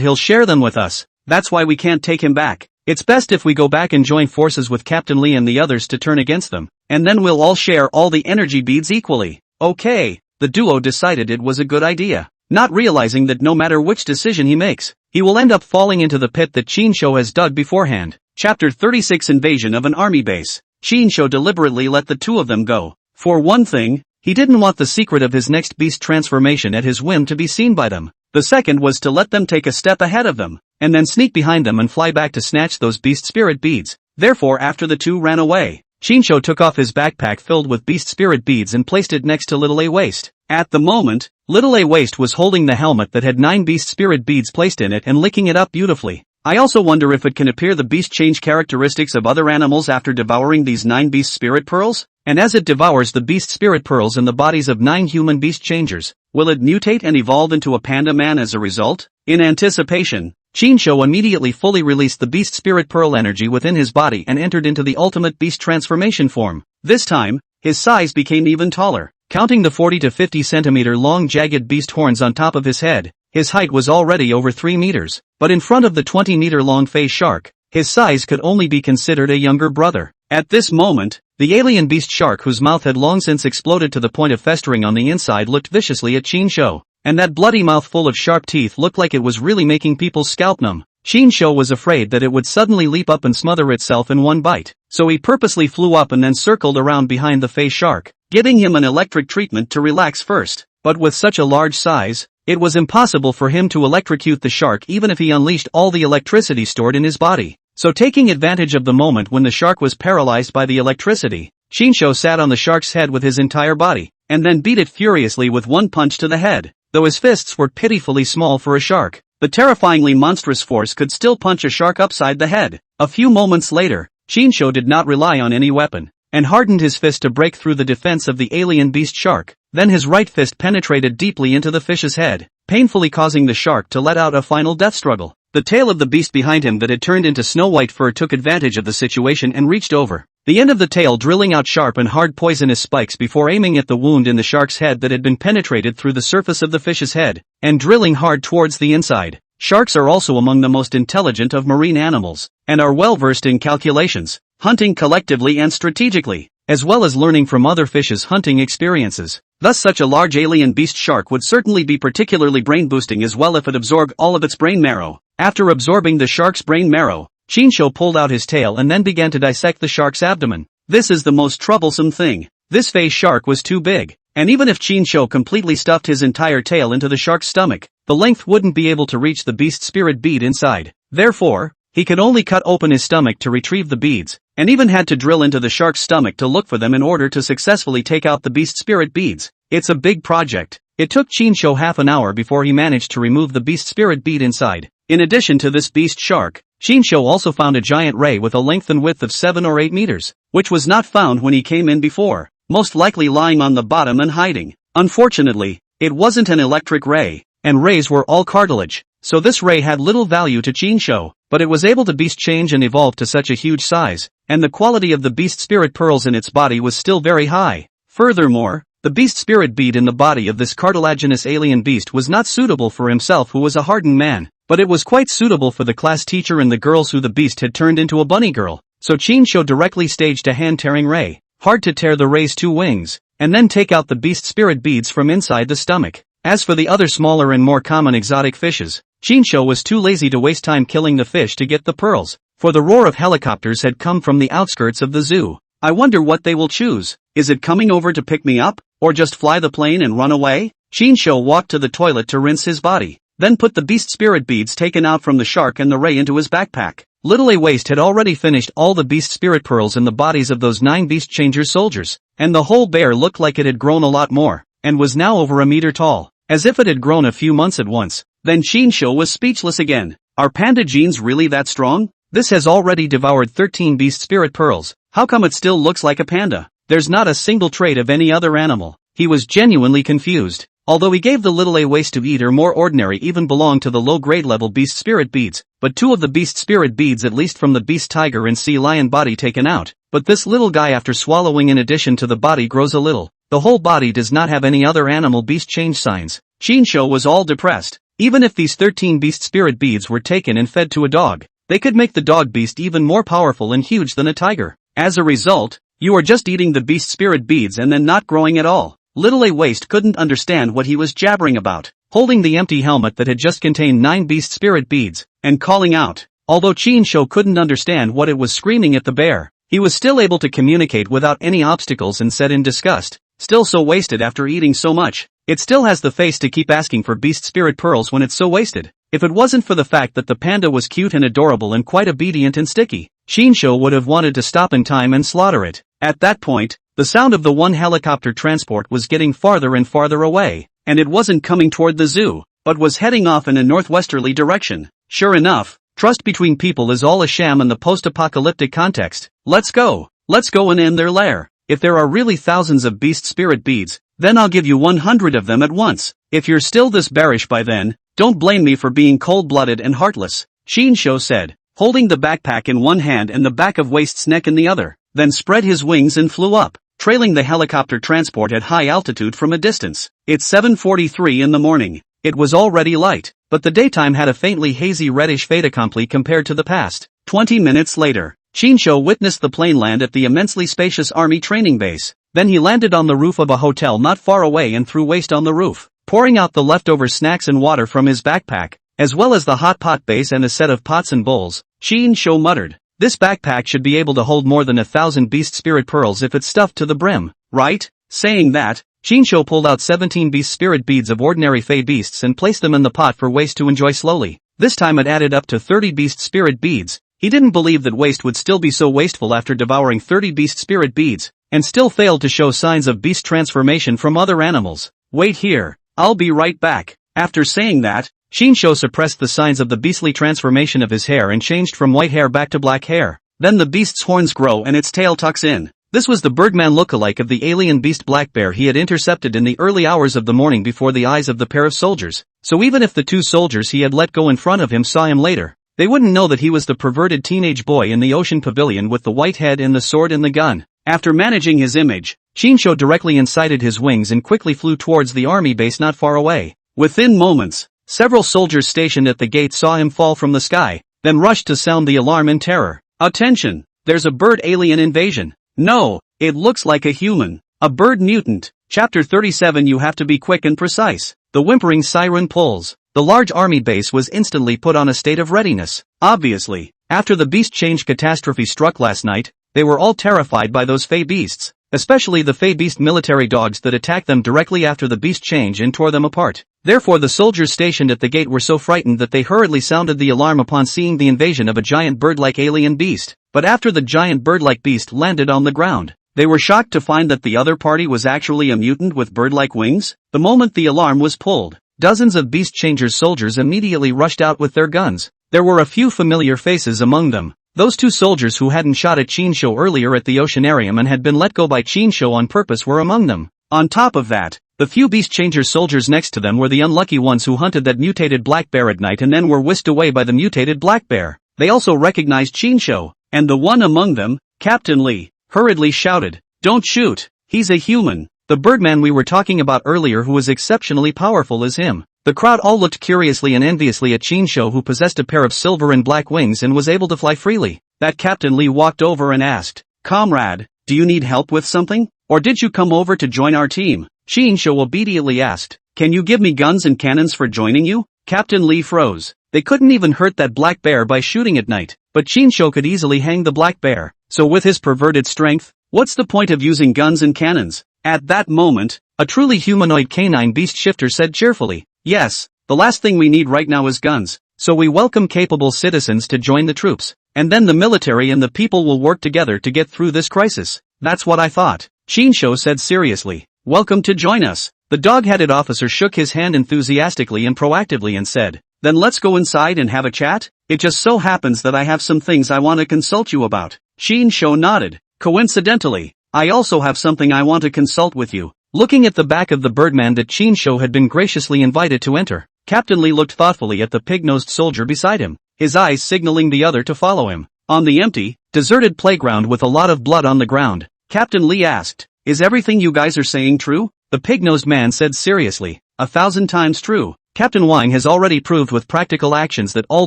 he'll share them with us. That's why we can't take him back. It's best if we go back and join forces with Captain Lee and the others to turn against them, and then we'll all share all the energy beads equally. Okay, the duo decided it was a good idea, not realizing that no matter which decision he makes, he will end up falling into the pit that Shinsho has dug beforehand. Chapter 36 Invasion of an Army Base. Shinsho deliberately let the 2 of them go, For one thing, he didn't want the secret of his next beast transformation at his whim to be seen by them. The second was to let them take a step ahead of them, and then sneak behind them and fly back to snatch those beast spirit beads. Therefore, after the two ran away, Shinsho took off his backpack filled with beast spirit beads and placed it next to Little A Waist. At the moment, Little A Waist was holding the helmet that had 9 beast spirit beads placed in it and licking it up beautifully. I also wonder if it can appear the beast change characteristics of other animals after devouring these 9 beast spirit pearls? And as it devours the beast spirit pearls in the bodies of 9 human beast changers, will it mutate and evolve into a panda man as a result? In anticipation, Shinsho immediately fully released the beast spirit pearl energy within his body and entered into the ultimate beast transformation form. This time, his size became even taller. Counting the 40 to 50 centimeter long jagged beast horns on top of his head, his height was already over 3 meters. But in front of the 20-meter long face shark, his size could only be considered a younger brother. At this moment, the alien beast shark, whose mouth had long since exploded to the point of festering on the inside, looked viciously at Shinsho, and that bloody mouth full of sharp teeth looked like it was really making people's scalp numb. Shinsho was afraid that it would suddenly leap up and smother itself in one bite, so he purposely flew up and then circled around behind the face shark, giving him an electric treatment to relax first. But with such a large size, it was impossible for him to electrocute the shark even if he unleashed all the electricity stored in his body. So taking advantage of the moment when the shark was paralyzed by the electricity, Shinsho sat on the shark's head with his entire body, and then beat it furiously with one punch to the head. Though his fists were pitifully small for a shark, the terrifyingly monstrous force could still punch a shark upside the head. A few moments later, Shinsho did not rely on any weapon, and hardened his fist to break through the defense of the alien beast shark. Then his right fist penetrated deeply into the fish's head, painfully causing the shark to let out a final death struggle. The tail of the beast behind him that had turned into snow-white fur took advantage of the situation and reached over the end of the tail, drilling out sharp and hard poisonous spikes before aiming at the wound in the shark's head that had been penetrated through the surface of the fish's head, and drilling hard towards the inside. Sharks are also among the most intelligent of marine animals, and are well versed in calculations, hunting collectively and strategically, as well as learning from other fishes' hunting experiences. Thus such a large alien beast shark would certainly be particularly brain-boosting as well if it absorbed all of its brain marrow. After absorbing the shark's brain marrow, Shinsho pulled out his tail and then began to dissect the shark's abdomen. This is the most troublesome thing. This face shark was too big, and even if Shinsho completely stuffed his entire tail into the shark's stomach, the length wouldn't be able to reach the beast spirit bead inside. Therefore, he could only cut open his stomach to retrieve the beads, and even had to drill into the shark's stomach to look for them in order to successfully take out the beast spirit beads. It's a big project. It took Shinsho half an hour before he managed to remove the beast spirit bead inside. In addition to this beast shark, Shinsho also found a giant ray with a length and width of 7 or 8 meters, which was not found when he came in before, most likely lying on the bottom and hiding. Unfortunately, it wasn't an electric ray, and rays were all cartilage, so this ray had little value to Shinsho, but it was able to beast change and evolve to such a huge size, and the quality of the beast spirit pearls in its body was still very high. Furthermore, the beast spirit bead in the body of this cartilaginous alien beast was not suitable for himself, who was a hardened man, but it was quite suitable for the class teacher and the girls who the beast had turned into a bunny girl. So Shinsho directly staged a hand-tearing ray, hard to tear the ray's 2 wings, and then take out the beast spirit beads from inside the stomach. As for the other smaller and more common exotic fishes, Shinsho was too lazy to waste time killing the fish to get the pearls, for the roar of helicopters had come from the outskirts of the zoo. I wonder what they will choose. Is it coming over to pick me up, or just fly the plane and run away? Shinsho walked to the toilet to rinse his body, then put the beast spirit beads taken out from the shark and the ray into his backpack. Little A Waist had already finished all the beast spirit pearls in the bodies of those 9 beast changer soldiers, and the whole bear looked like it had grown a lot more, and was now over a meter tall, as if it had grown a few months at once. Then Shinsho was speechless again. Are panda genes really that strong? This has already devoured 13 beast spirit pearls. How come it still looks like a panda? There's not a single trait of any other animal. He was genuinely confused. Although he gave the Little A Waist to eat or more ordinary even belonged to the low-grade level beast spirit beads, but 2 of the beast spirit beads at least from the beast tiger and sea lion body taken out. But this little guy, after swallowing, in addition to the body grows a little, the whole body does not have any other animal beast change signs. Shinsho was all depressed. Even if these 13 beast spirit beads were taken and fed to a dog, they could make the dog beast even more powerful and huge than a tiger. As a result, you are just eating the beast spirit beads and then not growing at all. Little A Waist couldn't understand what he was jabbering about, holding the empty helmet that had just contained 9 beast spirit beads, and calling out. Although Shinsho couldn't understand what it was screaming at the bear, He was still able to communicate without any obstacles and said in disgust, "Still so wasted after eating so much. It still has the face to keep asking for beast spirit pearls when it's so wasted." If it wasn't for the fact that the panda was cute and adorable and quite obedient and sticky, Shinsho would have wanted to stop in time and slaughter it. At that point, the sound of the one helicopter transport was getting farther and farther away, and it wasn't coming toward the zoo, but was heading off in a northwesterly direction. Sure enough, trust between people is all a sham in the post-apocalyptic context. Let's go and end their lair. If there are really thousands of beast spirit beads, then I'll give you 100 of them at once. If you're still this bearish by then, don't blame me for being cold-blooded and heartless, Shinsho said, holding the backpack in one hand and the back of Waste's neck in the other, then spread his wings and flew up, trailing the helicopter transport at high altitude from a distance. It's 7:43 in the morning. It was already light, but the daytime had a faintly hazy reddish fait accompli compared to the past. 20 minutes later, Shinsho witnessed the plane land at the immensely spacious army training base. Then he landed on the roof of a hotel not far away and threw Waste on the roof, pouring out the leftover snacks and water from his backpack, as well as the hot pot base and a set of pots and bowls. Shinsho muttered, "This backpack should be able to hold more than 1,000 beast spirit pearls if it's stuffed to the brim, right?" Saying that, Shinsho pulled out 17 beast spirit beads of ordinary fey beasts and placed them in the pot for Waste to enjoy slowly. This time it added up to 30 beast spirit beads. He didn't believe that Waste would still be so wasteful after devouring 30 beast spirit beads, and still failed to show signs of beast transformation from other animals. "Wait here, I'll be right back." After saying that, Shinsho suppressed the signs of the beastly transformation of his hair and changed from white hair back to black hair. Then the beast's horns grow and its tail tucks in. This was the Birdman lookalike of the alien beast black bear he had intercepted in the early hours of the morning before the eyes of the pair of soldiers. So even if the two soldiers he had let go in front of him saw him later, they wouldn't know that he was the perverted teenage boy in the ocean pavilion with the white head and the sword and the gun. After managing his image, Shinsho directly incited his wings and quickly flew towards the army base not far away. Within moments, several soldiers stationed at the gate saw him fall from the sky, then rushed to sound the alarm in terror. "Attention! There's a bird alien invasion." "No, it looks like a human. A bird mutant." Chapter 37. You have to be quick and precise. The whimpering siren pulls. The large army base was instantly put on a state of readiness. Obviously, after the beast change catastrophe struck last night, they were all terrified by those fey beasts, especially the fey beast military dogs that attacked them directly after the beast change and tore them apart. Therefore the soldiers stationed at the gate were so frightened that they hurriedly sounded the alarm upon seeing the invasion of a giant bird-like alien beast. But after the giant bird-like beast landed on the ground, they were shocked to find that the other party was actually a mutant with bird-like wings. The moment the alarm was pulled, dozens of Beast Changer's soldiers immediately rushed out with their guns. There were a few familiar faces among them. Those two soldiers who hadn't shot at Shinsho earlier at the Oceanarium and had been let go by Shinsho on purpose were among them. On top of that, the few Beast Changer soldiers next to them were the unlucky ones who hunted that mutated black bear at night and then were whisked away by the mutated black bear. They also recognized Shinsho, and the one among them, Captain Lee, hurriedly shouted, "Don't shoot, he's a human. The Birdman we were talking about earlier who was exceptionally powerful is him." The crowd all looked curiously and enviously at Shinsho, who possessed a pair of silver and black wings and was able to fly freely. That Captain Lee walked over and asked, "Comrade, do you need help with something? Or did you come over to join our team?" Shinsho obediently asked, "Can you give me guns and cannons for joining you?" Captain Lee froze. They couldn't even hurt that black bear by shooting at night, but Shinsho could easily hang the black bear. So with his perverted strength, what's the point of using guns and cannons? At that moment, a truly humanoid canine beast shifter said cheerfully, "Yes, the last thing we need right now is guns, so we welcome capable citizens to join the troops, and then the military and the people will work together to get through this crisis." "That's what I thought," Shinsho said seriously. "Welcome to join us." The dog-headed officer shook his hand enthusiastically and proactively and said, "Then let's go inside and have a chat? It just so happens that I have some things I want to consult you about." Shinsho nodded. "Coincidentally, I also have something I want to consult with you." Looking at the back of the Birdman that Shinsho had been graciously invited to enter, Captain Lee looked thoughtfully at the pig-nosed soldier beside him, his eyes signaling the other to follow him. On the empty, deserted playground with a lot of blood on the ground, Captain Lee asked, "Is everything you guys are saying true?" The pig-nosed man said seriously, 1,000 times true. Captain Wang has already proved with practical actions that all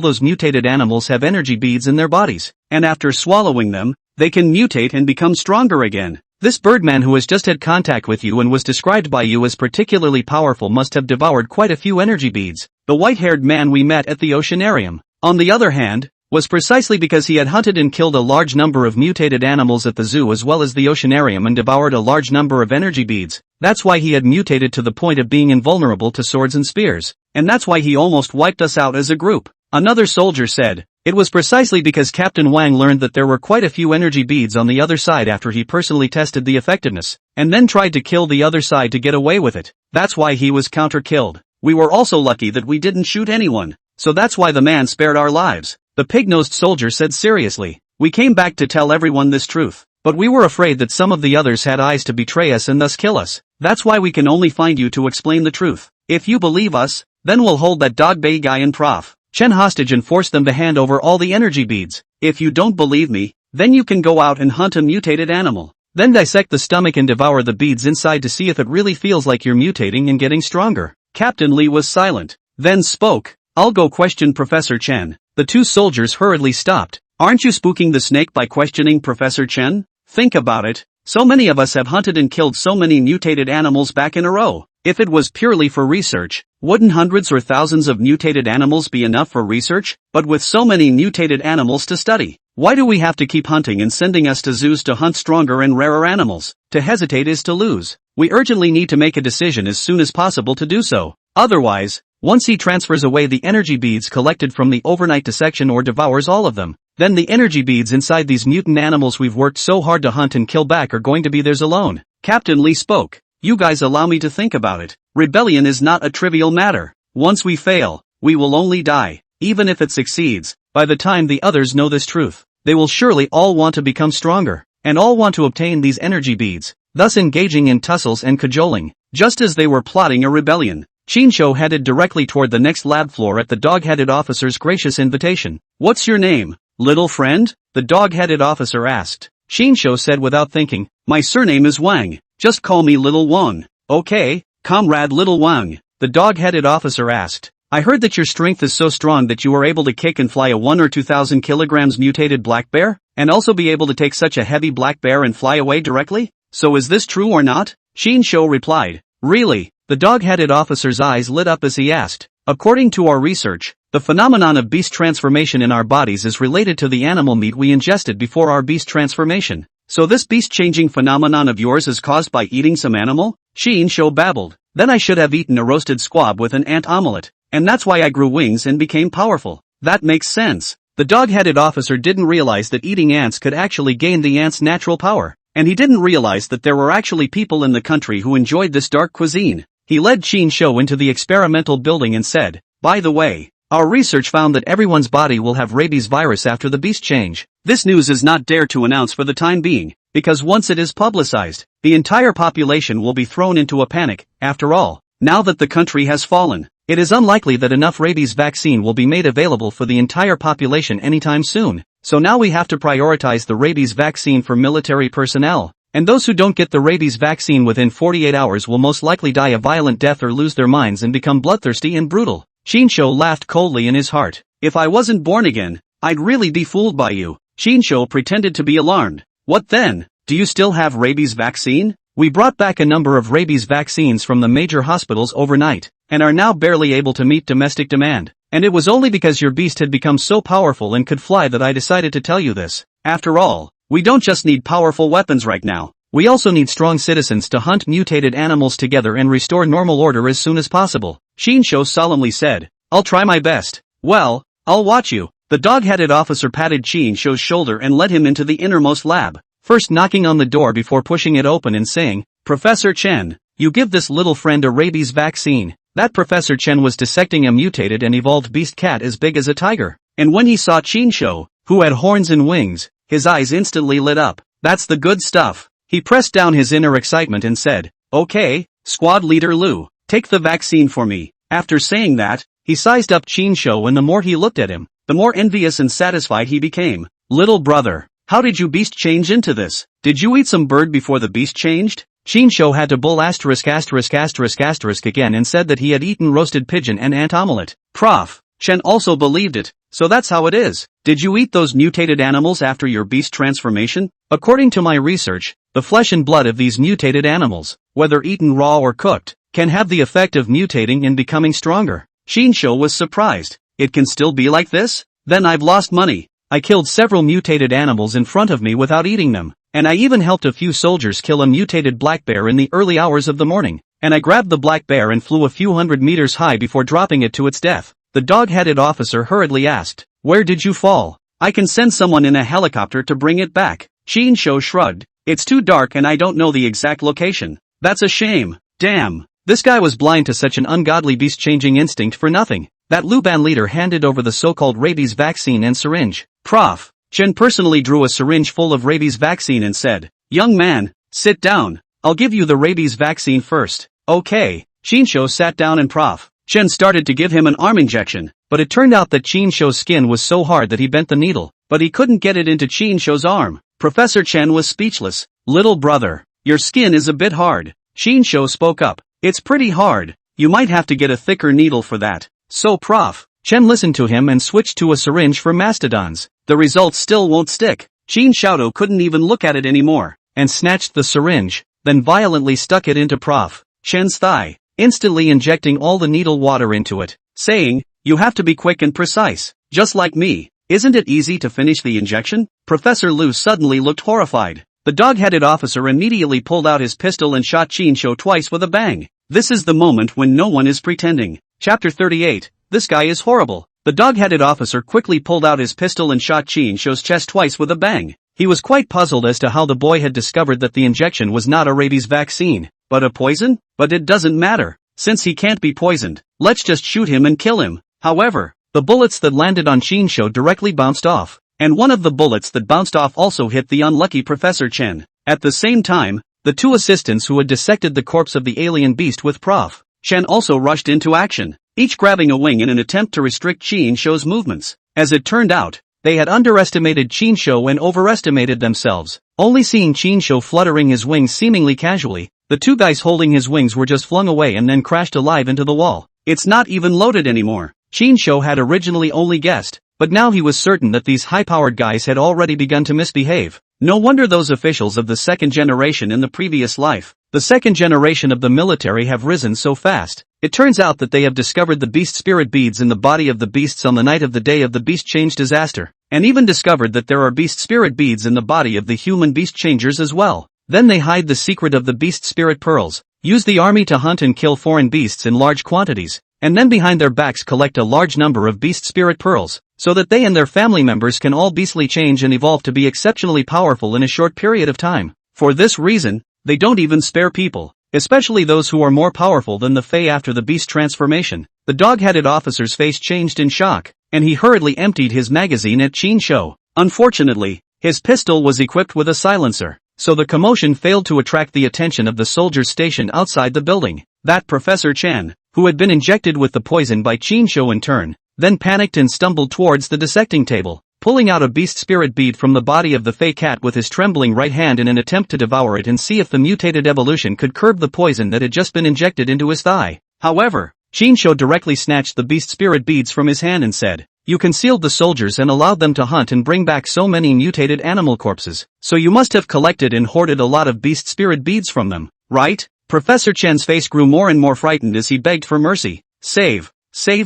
those mutated animals have energy beads in their bodies, and after swallowing them, they can mutate and become stronger again. This Birdman who has just had contact with you and was described by you as particularly powerful must have devoured quite a few energy beads. The white-haired man we met at the Oceanarium, on the other hand, was precisely because he had hunted and killed a large number of mutated animals at the zoo as well as the oceanarium and devoured a large number of energy beads. That's why he had mutated to the point of being invulnerable to swords and spears. And that's why he almost wiped us out as a group. Another soldier said, it was precisely because Captain Wang learned that there were quite a few energy beads on the other side after he personally tested the effectiveness, and then tried to kill the other side to get away with it. That's why he was counter-killed. We were also lucky that we didn't shoot anyone, so that's why the man spared our lives. The pig-nosed soldier said seriously. We came back to tell everyone this truth, but we were afraid that some of the others had eyes to betray us and thus kill us. That's why we can only find you to explain the truth. If you believe us, then we'll hold that dog Bay guy and Prof. Chen hostage and force them to hand over all the energy beads. If you don't believe me, then you can go out and hunt a mutated animal. Then dissect the stomach and devour the beads inside to see if it really feels like you're mutating and getting stronger. Captain Li was silent, then spoke. I'll go question Professor Chen. The two soldiers hurriedly stopped. Aren't you spooking the snake by questioning Professor Chen? Think about it. So many of us have hunted and killed so many mutated animals back in a row. If it was purely for research, wouldn't hundreds or thousands of mutated animals be enough for research? But with so many mutated animals to study, why do we have to keep hunting and sending us to zoos to hunt stronger and rarer animals? To hesitate is to lose. We urgently need to make a decision as soon as possible to do so. Otherwise, once he transfers away the energy beads collected from the overnight dissection or devours all of them, then the energy beads inside these mutant animals we've worked so hard to hunt and kill back are going to be theirs alone. Captain Li spoke. You guys allow me to think about it. Rebellion is not a trivial matter. Once we fail, we will only die. Even if it succeeds, by the time the others know this truth, they will surely all want to become stronger, and all want to obtain these energy beads, thus engaging in tussles and cajoling. Just as they were plotting a rebellion, Qin headed directly toward the next lab floor at the dog-headed officer's gracious invitation. What's your name, little friend? The dog-headed officer asked. Qin said without thinking, my surname is Wang. Just call me Little Wang. Okay, comrade Little Wang. The dog-headed officer asked. I heard that your strength is so strong that you are able to kick and fly a 1 or 2,000 kilograms mutated black bear, and also be able to take such a heavy black bear and fly away directly? So is this true or not? Qin replied. Really? The dog-headed officer's eyes lit up as he asked. According to our research, the phenomenon of beast transformation in our bodies is related to the animal meat we ingested before our beast transformation. So this beast-changing phenomenon of yours is caused by eating some animal? Qin babbled. Then I should have eaten a roasted squab with an ant omelette, and that's why I grew wings and became powerful. That makes sense. The dog-headed officer didn't realize that eating ants could actually gain the ant's natural power, and he didn't realize that there were actually people in the country who enjoyed this dark cuisine. He led Qin into the experimental building and said, by the way, our research found that everyone's body will have rabies virus after the beast change. This news is not dared to announce for the time being, because once it is publicized, the entire population will be thrown into a panic. After all, now that the country has fallen, it is unlikely that enough rabies vaccine will be made available for the entire population anytime soon. So now we have to prioritize the rabies vaccine for military personnel. And those who don't get the rabies vaccine within 48 hours will most likely die a violent death or lose their minds and become bloodthirsty and brutal. Qin laughed coldly in his heart. If I wasn't born again, I'd really be fooled by you. Qin pretended to be alarmed. What then? Do you still have rabies vaccine? We brought back a number of rabies vaccines from the major hospitals overnight, and are now barely able to meet domestic demand. And it was only because your beast had become so powerful and could fly that I decided to tell you this. After all, we don't just need powerful weapons right now. We also need strong citizens to hunt mutated animals together and restore normal order as soon as possible. Qin solemnly said. I'll try my best. Well, I'll watch you. The dog-headed officer patted Qin's shoulder and led him into the innermost lab, first knocking on the door before pushing it open and saying, Professor Chen, you give this little friend a rabies vaccine. That Professor Chen was dissecting a mutated and evolved beast cat as big as a tiger, and when he saw Qin who had horns and wings, his eyes instantly lit up. That's the good stuff. He pressed down his inner excitement and said, okay, squad leader Lu, take the vaccine for me. After saying that, he sized up Qin and the more he looked at him, the more envious and satisfied he became. Little brother, how did you beast change into this? Did you eat some bird before the beast changed? Qin had to bull **** again and said that he had eaten roasted pigeon and ant omelette. Prof. Chen also believed it. So that's how it is. Did you eat those mutated animals after your beast transformation? According to my research, the flesh and blood of these mutated animals, whether eaten raw or cooked, can have the effect of mutating and becoming stronger. Qin was surprised. It can still be like this? Then I've lost money. I killed several mutated animals in front of me without eating them, and I even helped a few soldiers kill a mutated black bear in the early hours of the morning, and I grabbed the black bear and flew a few hundred meters high before dropping it to its death. The dog-headed officer hurriedly asked, "Where did you fall? I can send someone in a helicopter to bring it back." Shin-sho shrugged. "It's too dark and I don't know the exact location." "That's a shame. Damn. This guy was blind to such an ungodly beast-changing instinct for nothing." That Luban leader handed over the so-called rabies vaccine and syringe. Prof. Chen personally drew a syringe full of rabies vaccine and said, "Young man, sit down. I'll give you the rabies vaccine first." "Okay." Shin-sho sat down and Prof. Chen started to give him an arm injection, but it turned out that Shin-sho's skin was so hard that he bent the needle, but he couldn't get it into Shin-sho's arm. Professor Chen was speechless. "Little brother, your skin is a bit hard." Shin-sho spoke up. "It's pretty hard. You might have to get a thicker needle for that." So Prof. Chen listened to him and switched to a syringe for mastodons. The results still won't stick. Shin-shoto couldn't even look at it anymore, and snatched the syringe, then violently stuck it into Prof. Chen's thigh, instantly injecting all the needle water into it, saying, "You have to be quick and precise, just like me. Isn't it easy to finish the injection?" Professor Lu suddenly looked horrified. The dog-headed officer immediately pulled out his pistol and shot Shin-sho twice with a bang. This is the moment when no one is pretending. Chapter 38, This guy is horrible. The dog-headed officer quickly pulled out his pistol and shot Shin-sho's chest twice with a bang. He was quite puzzled as to how the boy had discovered that the injection was not a rabies vaccine, but a poison? But it doesn't matter, since he can't be poisoned. Let's just shoot him and kill him. However, the bullets that landed on Shin-sho directly bounced off, and one of the bullets that bounced off also hit the unlucky Professor Chen. At the same time, the two assistants who had dissected the corpse of the alien beast with Prof. Chen also rushed into action, each grabbing a wing in an attempt to restrict Shin-sho's movements. As it turned out, they had underestimated Shin-sho and overestimated themselves. Only seeing Shin-sho fluttering his wings seemingly casually, the two guys holding his wings were just flung away and then crashed alive into the wall. "It's not even loaded anymore." Shin-sho had originally only guessed, but now he was certain that these high-powered guys had already begun to misbehave. No wonder those officials of the second generation in the previous life, the second generation of the military, have risen so fast. It turns out that they have discovered the beast spirit beads in the body of the beasts on the night of the day of the beast change disaster, and even discovered that there are beast spirit beads in the body of the human beast changers as well. Then they hide the secret of the beast spirit pearls, use the army to hunt and kill foreign beasts in large quantities, and then behind their backs collect a large number of beast spirit pearls, so that they and their family members can all beastly change and evolve to be exceptionally powerful in a short period of time. For this reason, they don't even spare people, especially those who are more powerful than the Fae after the beast transformation. The dog-headed officer's face changed in shock, and he hurriedly emptied his magazine at Shin-sho. Unfortunately, his pistol was equipped with a silencer, so the commotion failed to attract the attention of the soldiers stationed outside the building. That Professor Chen, who had been injected with the poison by Shin-sho in turn, then panicked and stumbled towards the dissecting table, pulling out a beast spirit bead from the body of the Fey cat with his trembling right hand in an attempt to devour it and see if the mutated evolution could curb the poison that had just been injected into his thigh. However, Shin-sho directly snatched the beast spirit beads from his hand and said, "You concealed the soldiers and allowed them to hunt and bring back so many mutated animal corpses, so you must have collected and hoarded a lot of beast spirit beads from them, right?" Professor Chen's face grew more and more frightened as he begged for mercy. Save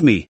me,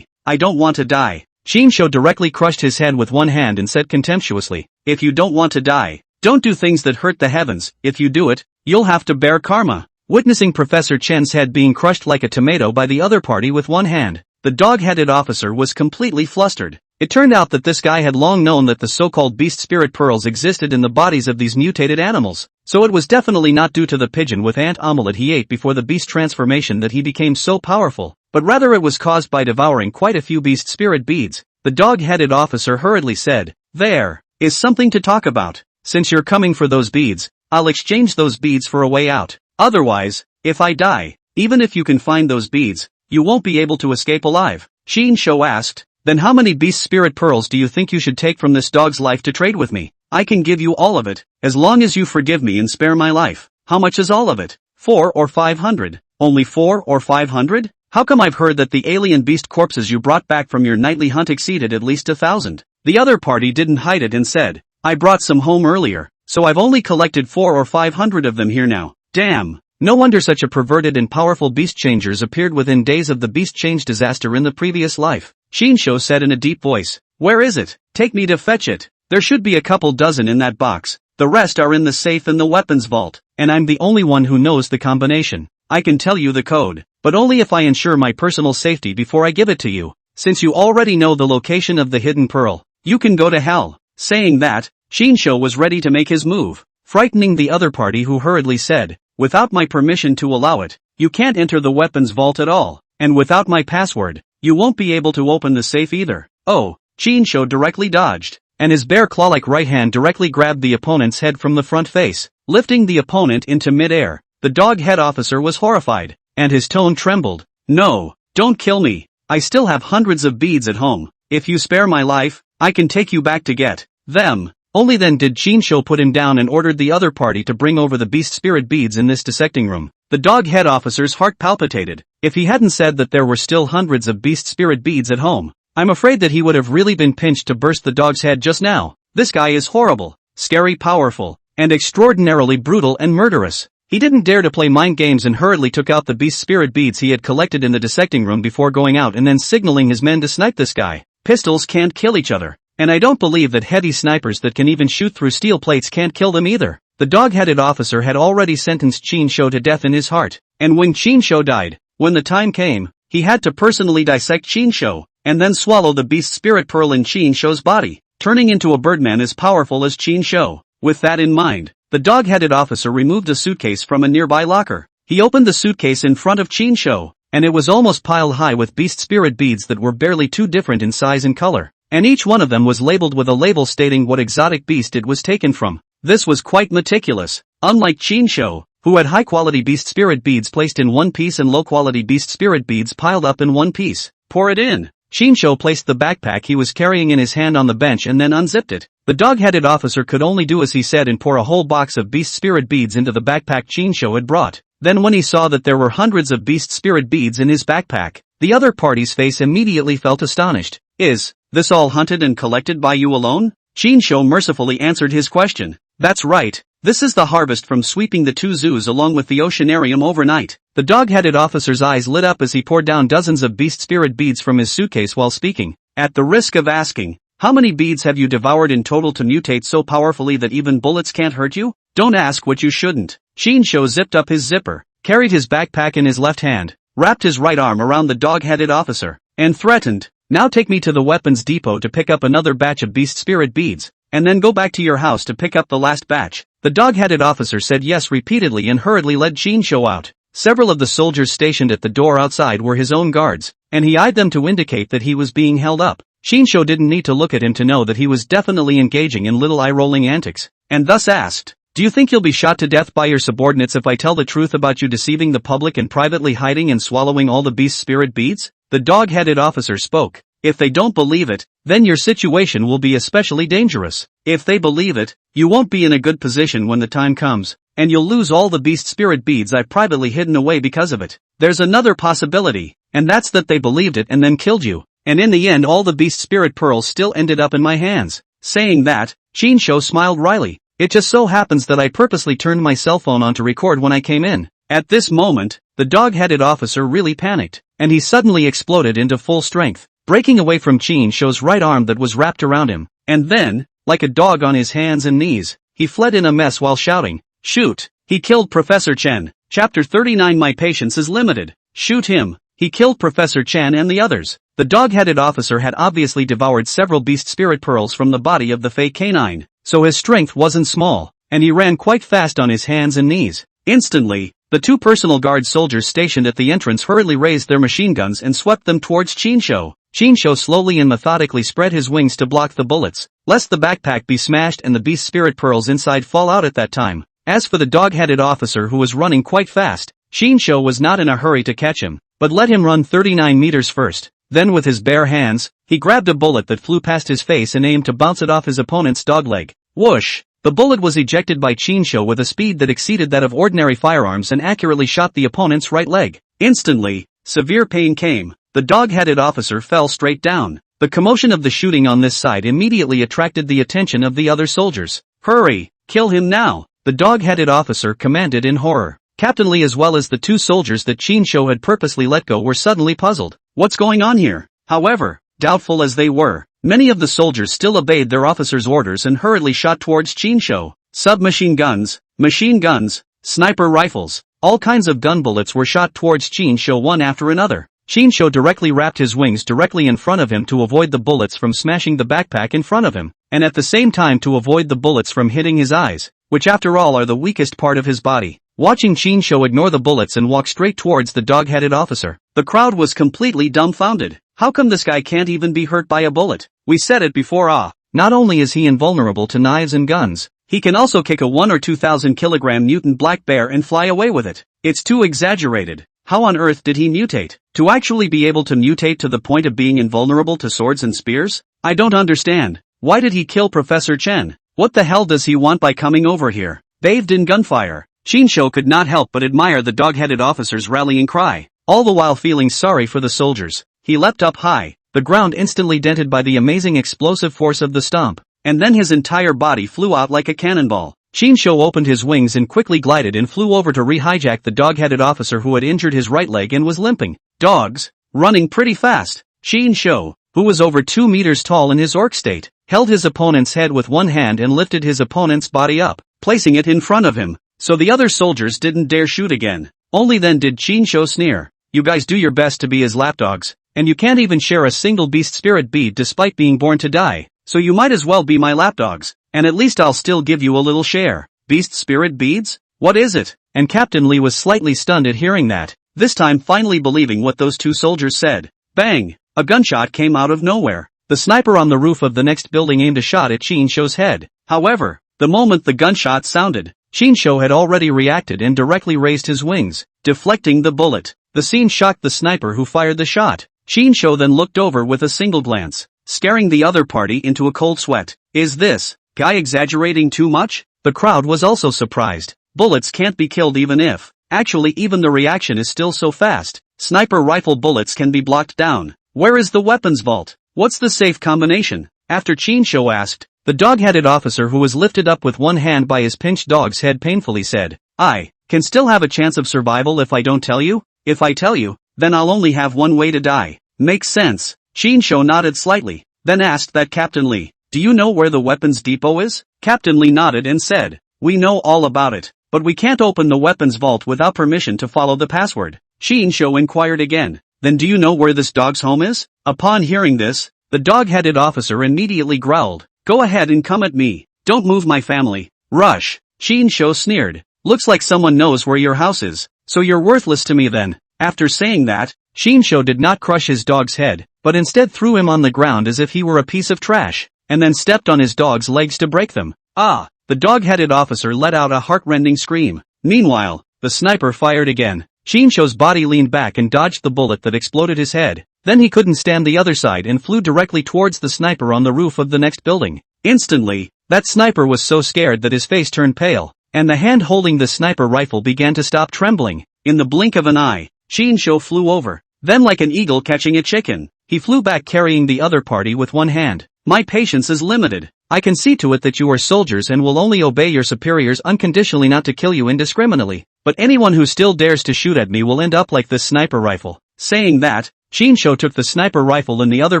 I don't want to die." Shin-sho directly crushed his head with one hand and said contemptuously, "If you don't want to die, don't do things that hurt the heavens. If you do it, you'll have to bear karma." Witnessing Professor Chen's head being crushed like a tomato by the other party with one hand, the dog-headed officer was completely flustered. It turned out that this guy had long known that the so-called beast spirit pearls existed in the bodies of these mutated animals, so it was definitely not due to the pigeon with ant omelette he ate before the beast transformation that he became so powerful, but rather it was caused by devouring quite a few beast spirit beads. The dog-headed officer hurriedly said, "There is something to talk about. Since you're coming for those beads, I'll exchange those beads for a way out. Otherwise, if I die, even if you can find those beads, you won't be able to escape alive." Shin-sho asked, "Then how many beast spirit pearls do you think you should take from this dog's life to trade with me?" "I can give you all of it, as long as you forgive me and spare my life." "How much is all of it? 400 or 500? Only 400 or 500? How come I've heard that the alien beast corpses you brought back from your nightly hunt exceeded at least 1,000? The other party didn't hide it and said, "I brought some home earlier, so I've only collected 400 or 500 of them here now." Damn. No wonder such a perverted and powerful beast changers appeared within days of the beast change disaster in the previous life. Shinsho said in a deep voice. Where is it? Take me to fetch it. There should be a couple dozen in that box. The rest are in the safe in the weapons vault, and I'm the only one who knows the combination. I can tell you the code, but only if I ensure my personal safety before I give it to you. Since you already know the location of the hidden pearl, you can go to hell. Saying that, Shinsho was ready to make his move, frightening the other party who hurriedly said, without my permission to allow it, you can't enter the weapons vault at all, and without my password, you won't be able to open the safe either. Oh, Shinsho directly dodged, and his bare claw-like right hand directly grabbed the opponent's head from the front face, lifting the opponent into mid-air. The dog head officer was horrified, and his tone trembled. No, don't kill me. I still have hundreds of beads at home. If you spare my life, I can take you back to get them. Only then did Shinsho put him down and ordered the other party to bring over the beast spirit beads in this dissecting room. The dog head officer's heart palpitated. If he hadn't said that there were still hundreds of beast spirit beads at home, I'm afraid that he would have really been pinched to burst the dog's head just now. This guy is horrible, scary, powerful, and extraordinarily brutal and murderous. He didn't dare to play mind games and hurriedly took out the beast spirit beads he had collected in the dissecting room before going out and then signaling his men to snipe this guy. Pistols can't kill each other, and I don't believe that heady snipers that can even shoot through steel plates can't kill them either. The dog-headed officer had already sentenced Shinsho to death in his heart, and when Shinsho died, when the time came, he had to personally dissect Shinsho, and then swallow the beast spirit pearl in Shinsho's body, turning into a birdman as powerful as Shinsho. With that in mind, the dog-headed officer removed a suitcase from a nearby locker. He opened the suitcase in front of Shinsho, and it was almost piled high with beast spirit beads that were barely too different in size and color, and each one of them was labeled with a label stating what exotic beast it was taken from. This was quite meticulous, unlike Shinsho, who had high-quality beast spirit beads placed in one piece and low-quality beast spirit beads piled up in one piece. Pour it in. Shinsho placed the backpack he was carrying in his hand on the bench and then unzipped it. The dog-headed officer could only do as he said and pour a whole box of beast spirit beads into the backpack Shinsho had brought. Then when he saw that there were hundreds of beast spirit beads in his backpack, the other party's face immediately felt astonished. Is this all hunted and collected by you alone? Shinsho mercifully answered his question. That's right. This is the harvest from sweeping the two zoos along with the oceanarium overnight. The dog-headed officer's eyes lit up as he poured down dozens of beast spirit beads from his suitcase while speaking. At the risk of asking, how many beads have you devoured in total to mutate so powerfully that even bullets can't hurt you? Don't ask what you shouldn't. Shinsho zipped up his zipper, carried his backpack in his left hand, wrapped his right arm around the dog-headed officer, and threatened, now take me to the weapons depot to pick up another batch of beast spirit beads, and then go back to your house to pick up the last batch. The dog-headed officer said yes repeatedly and hurriedly led Shinsho out. Several of the soldiers stationed at the door outside were his own guards, and he eyed them to indicate that he was being held up. Shinsho didn't need to look at him to know that he was definitely engaging in little eye-rolling antics, and thus asked, do you think you'll be shot to death by your subordinates if I tell the truth about you deceiving the public and privately hiding and swallowing all the beast spirit beads? The dog-headed officer spoke. If they don't believe it, then your situation will be especially dangerous. If they believe it, you won't be in a good position when the time comes, and you'll lose all the beast spirit beads I've privately hidden away because of it. There's another possibility, and that's that they believed it and then killed you, and in the end all the beast spirit pearls still ended up in my hands. Saying that, Shinsho smiled wryly. It just so happens that I purposely turned my cell phone on to record when I came in. At this moment, the dog-headed officer really panicked, and he suddenly exploded into full strength, breaking away from Shinsho's right arm that was wrapped around him, and then, like a dog on his hands and knees, he fled in a mess while shouting, shoot! He killed Professor Chen. Chapter 39. My patience is limited. Shoot him! He killed Professor Chen and the others. The dog-headed officer had obviously devoured several beast spirit pearls from the body of the fake canine, so his strength wasn't small, and he ran quite fast on his hands and knees. Instantly, the two personal guard soldiers stationed at the entrance hurriedly raised their machine guns and swept them towards Shinsho. Shinsho slowly and methodically spread his wings to block the bullets, lest the backpack be smashed and the beast spirit pearls inside fall out at that time. As for the dog-headed officer who was running quite fast, Shinsho was not in a hurry to catch him, but let him run 39 meters first. Then with his bare hands, he grabbed a bullet that flew past his face and aimed to bounce it off his opponent's dogleg. Whoosh! The bullet was ejected by Shinsho with a speed that exceeded that of ordinary firearms and accurately shot the opponent's right leg. Instantly, severe pain came. The dog-headed officer fell straight down. The commotion of the shooting on this side immediately attracted the attention of the other soldiers. Hurry! Kill him now! The dog-headed officer commanded in horror. Captain Lee as well as the two soldiers that Shinsho had purposely let go were suddenly puzzled. What's going on here? However, Doubtful as they were, many of the soldiers still obeyed their officers' orders and hurriedly shot towards Chinsho. Submachine guns, machine guns, sniper rifles, all kinds of gun bullets were shot towards Chinsho one after another. Chinsho directly wrapped his wings directly in front of him to avoid the bullets from smashing the backpack in front of him, and at the same time to avoid the bullets from hitting his eyes, which after all are the weakest part of his body. Watching Chinsho ignore the bullets and walk straight towards the dog-headed officer, the crowd was completely dumbfounded. How come this guy can't even be hurt by a bullet? We said it before. Not only is he invulnerable to knives and guns, he can also kick a 1 or 2,000 kilogram mutant black bear and fly away with it. It's too exaggerated. How on earth did he mutate? To actually be able to mutate to the point of being invulnerable to swords and spears? I don't understand. Why did he kill Professor Chen? What the hell does he want by coming over here? Bathed in gunfire, Chinsho could not help but admire the dog-headed officer's rallying cry. All the while feeling sorry for the soldiers, he leapt up high, the ground instantly dented by the amazing explosive force of the stomp, and then his entire body flew out like a cannonball. Chinsho opened his wings and quickly glided and flew over to re-hijack the dog-headed officer who had injured his right leg and was limping. Dogs, running pretty fast. Chinsho, who was over 2 meters tall in his orc state, held his opponent's head with one hand and lifted his opponent's body up, placing it in front of him, so the other soldiers didn't dare shoot again. Only then did Chinsho sneer. You guys do your best to be his lapdogs, and you can't even share a single beast spirit bead despite being born to die, so you might as well be my lapdogs. And at least I'll still give you a little share. Beast spirit beads? What is it? And Captain Lee was slightly stunned at hearing that, this time finally believing what those two soldiers said. Bang! A gunshot came out of nowhere. The sniper on the roof of the next building aimed a shot at Chinsho's head. However, the moment the gunshot sounded, Chinsho had already reacted and directly raised his wings, deflecting the bullet. The scene shocked the sniper who fired the shot. Chinsho then looked over with a single glance, scaring the other party into a cold sweat. Is this guy exaggerating too much? The crowd was also surprised. Bullets can't be killed even if, actually even the reaction is still so fast. Sniper rifle bullets can be blocked down. Where is the weapons vault? What's the safe combination? After Chinsho asked, the dog-headed officer who was lifted up with one hand by his pinched dog's head painfully said, I can still have a chance of survival if I don't tell you? If I tell you, then I'll only have one way to die. Makes sense. Chinsho nodded slightly, then asked that Captain Lee, do you know where the weapons depot is? Captain Lee nodded and said, we know all about it, but we can't open the weapons vault without permission to follow the password. Chinsho inquired again, then do you know where this dog's home is? Upon hearing this, the dog-headed officer immediately growled, go ahead and come at me. Don't move my family. Rush. Chinsho sneered, looks like someone knows where your house is, so you're worthless to me then. After saying that, Chinsho did not crush his dog's head, but instead threw him on the ground as if he were a piece of trash, and then stepped on his dog's legs to break them. Ah! The dog-headed officer let out a heart-rending scream. Meanwhile, the sniper fired again. Chinsho's body leaned back and dodged the bullet that exploded his head. Then he couldn't stand the other side and flew directly towards the sniper on the roof of the next building. Instantly, that sniper was so scared that his face turned pale, and the hand holding the sniper rifle began to stop trembling. In the blink of an eye, Chinsho flew over. Then like an eagle catching a chicken, he flew back carrying the other party with one hand. My patience is limited. I can see to it that you are soldiers and will only obey your superiors unconditionally, not to kill you indiscriminately. But anyone who still dares to shoot at me will end up like this sniper rifle. Saying that, Chinsho took the sniper rifle in the other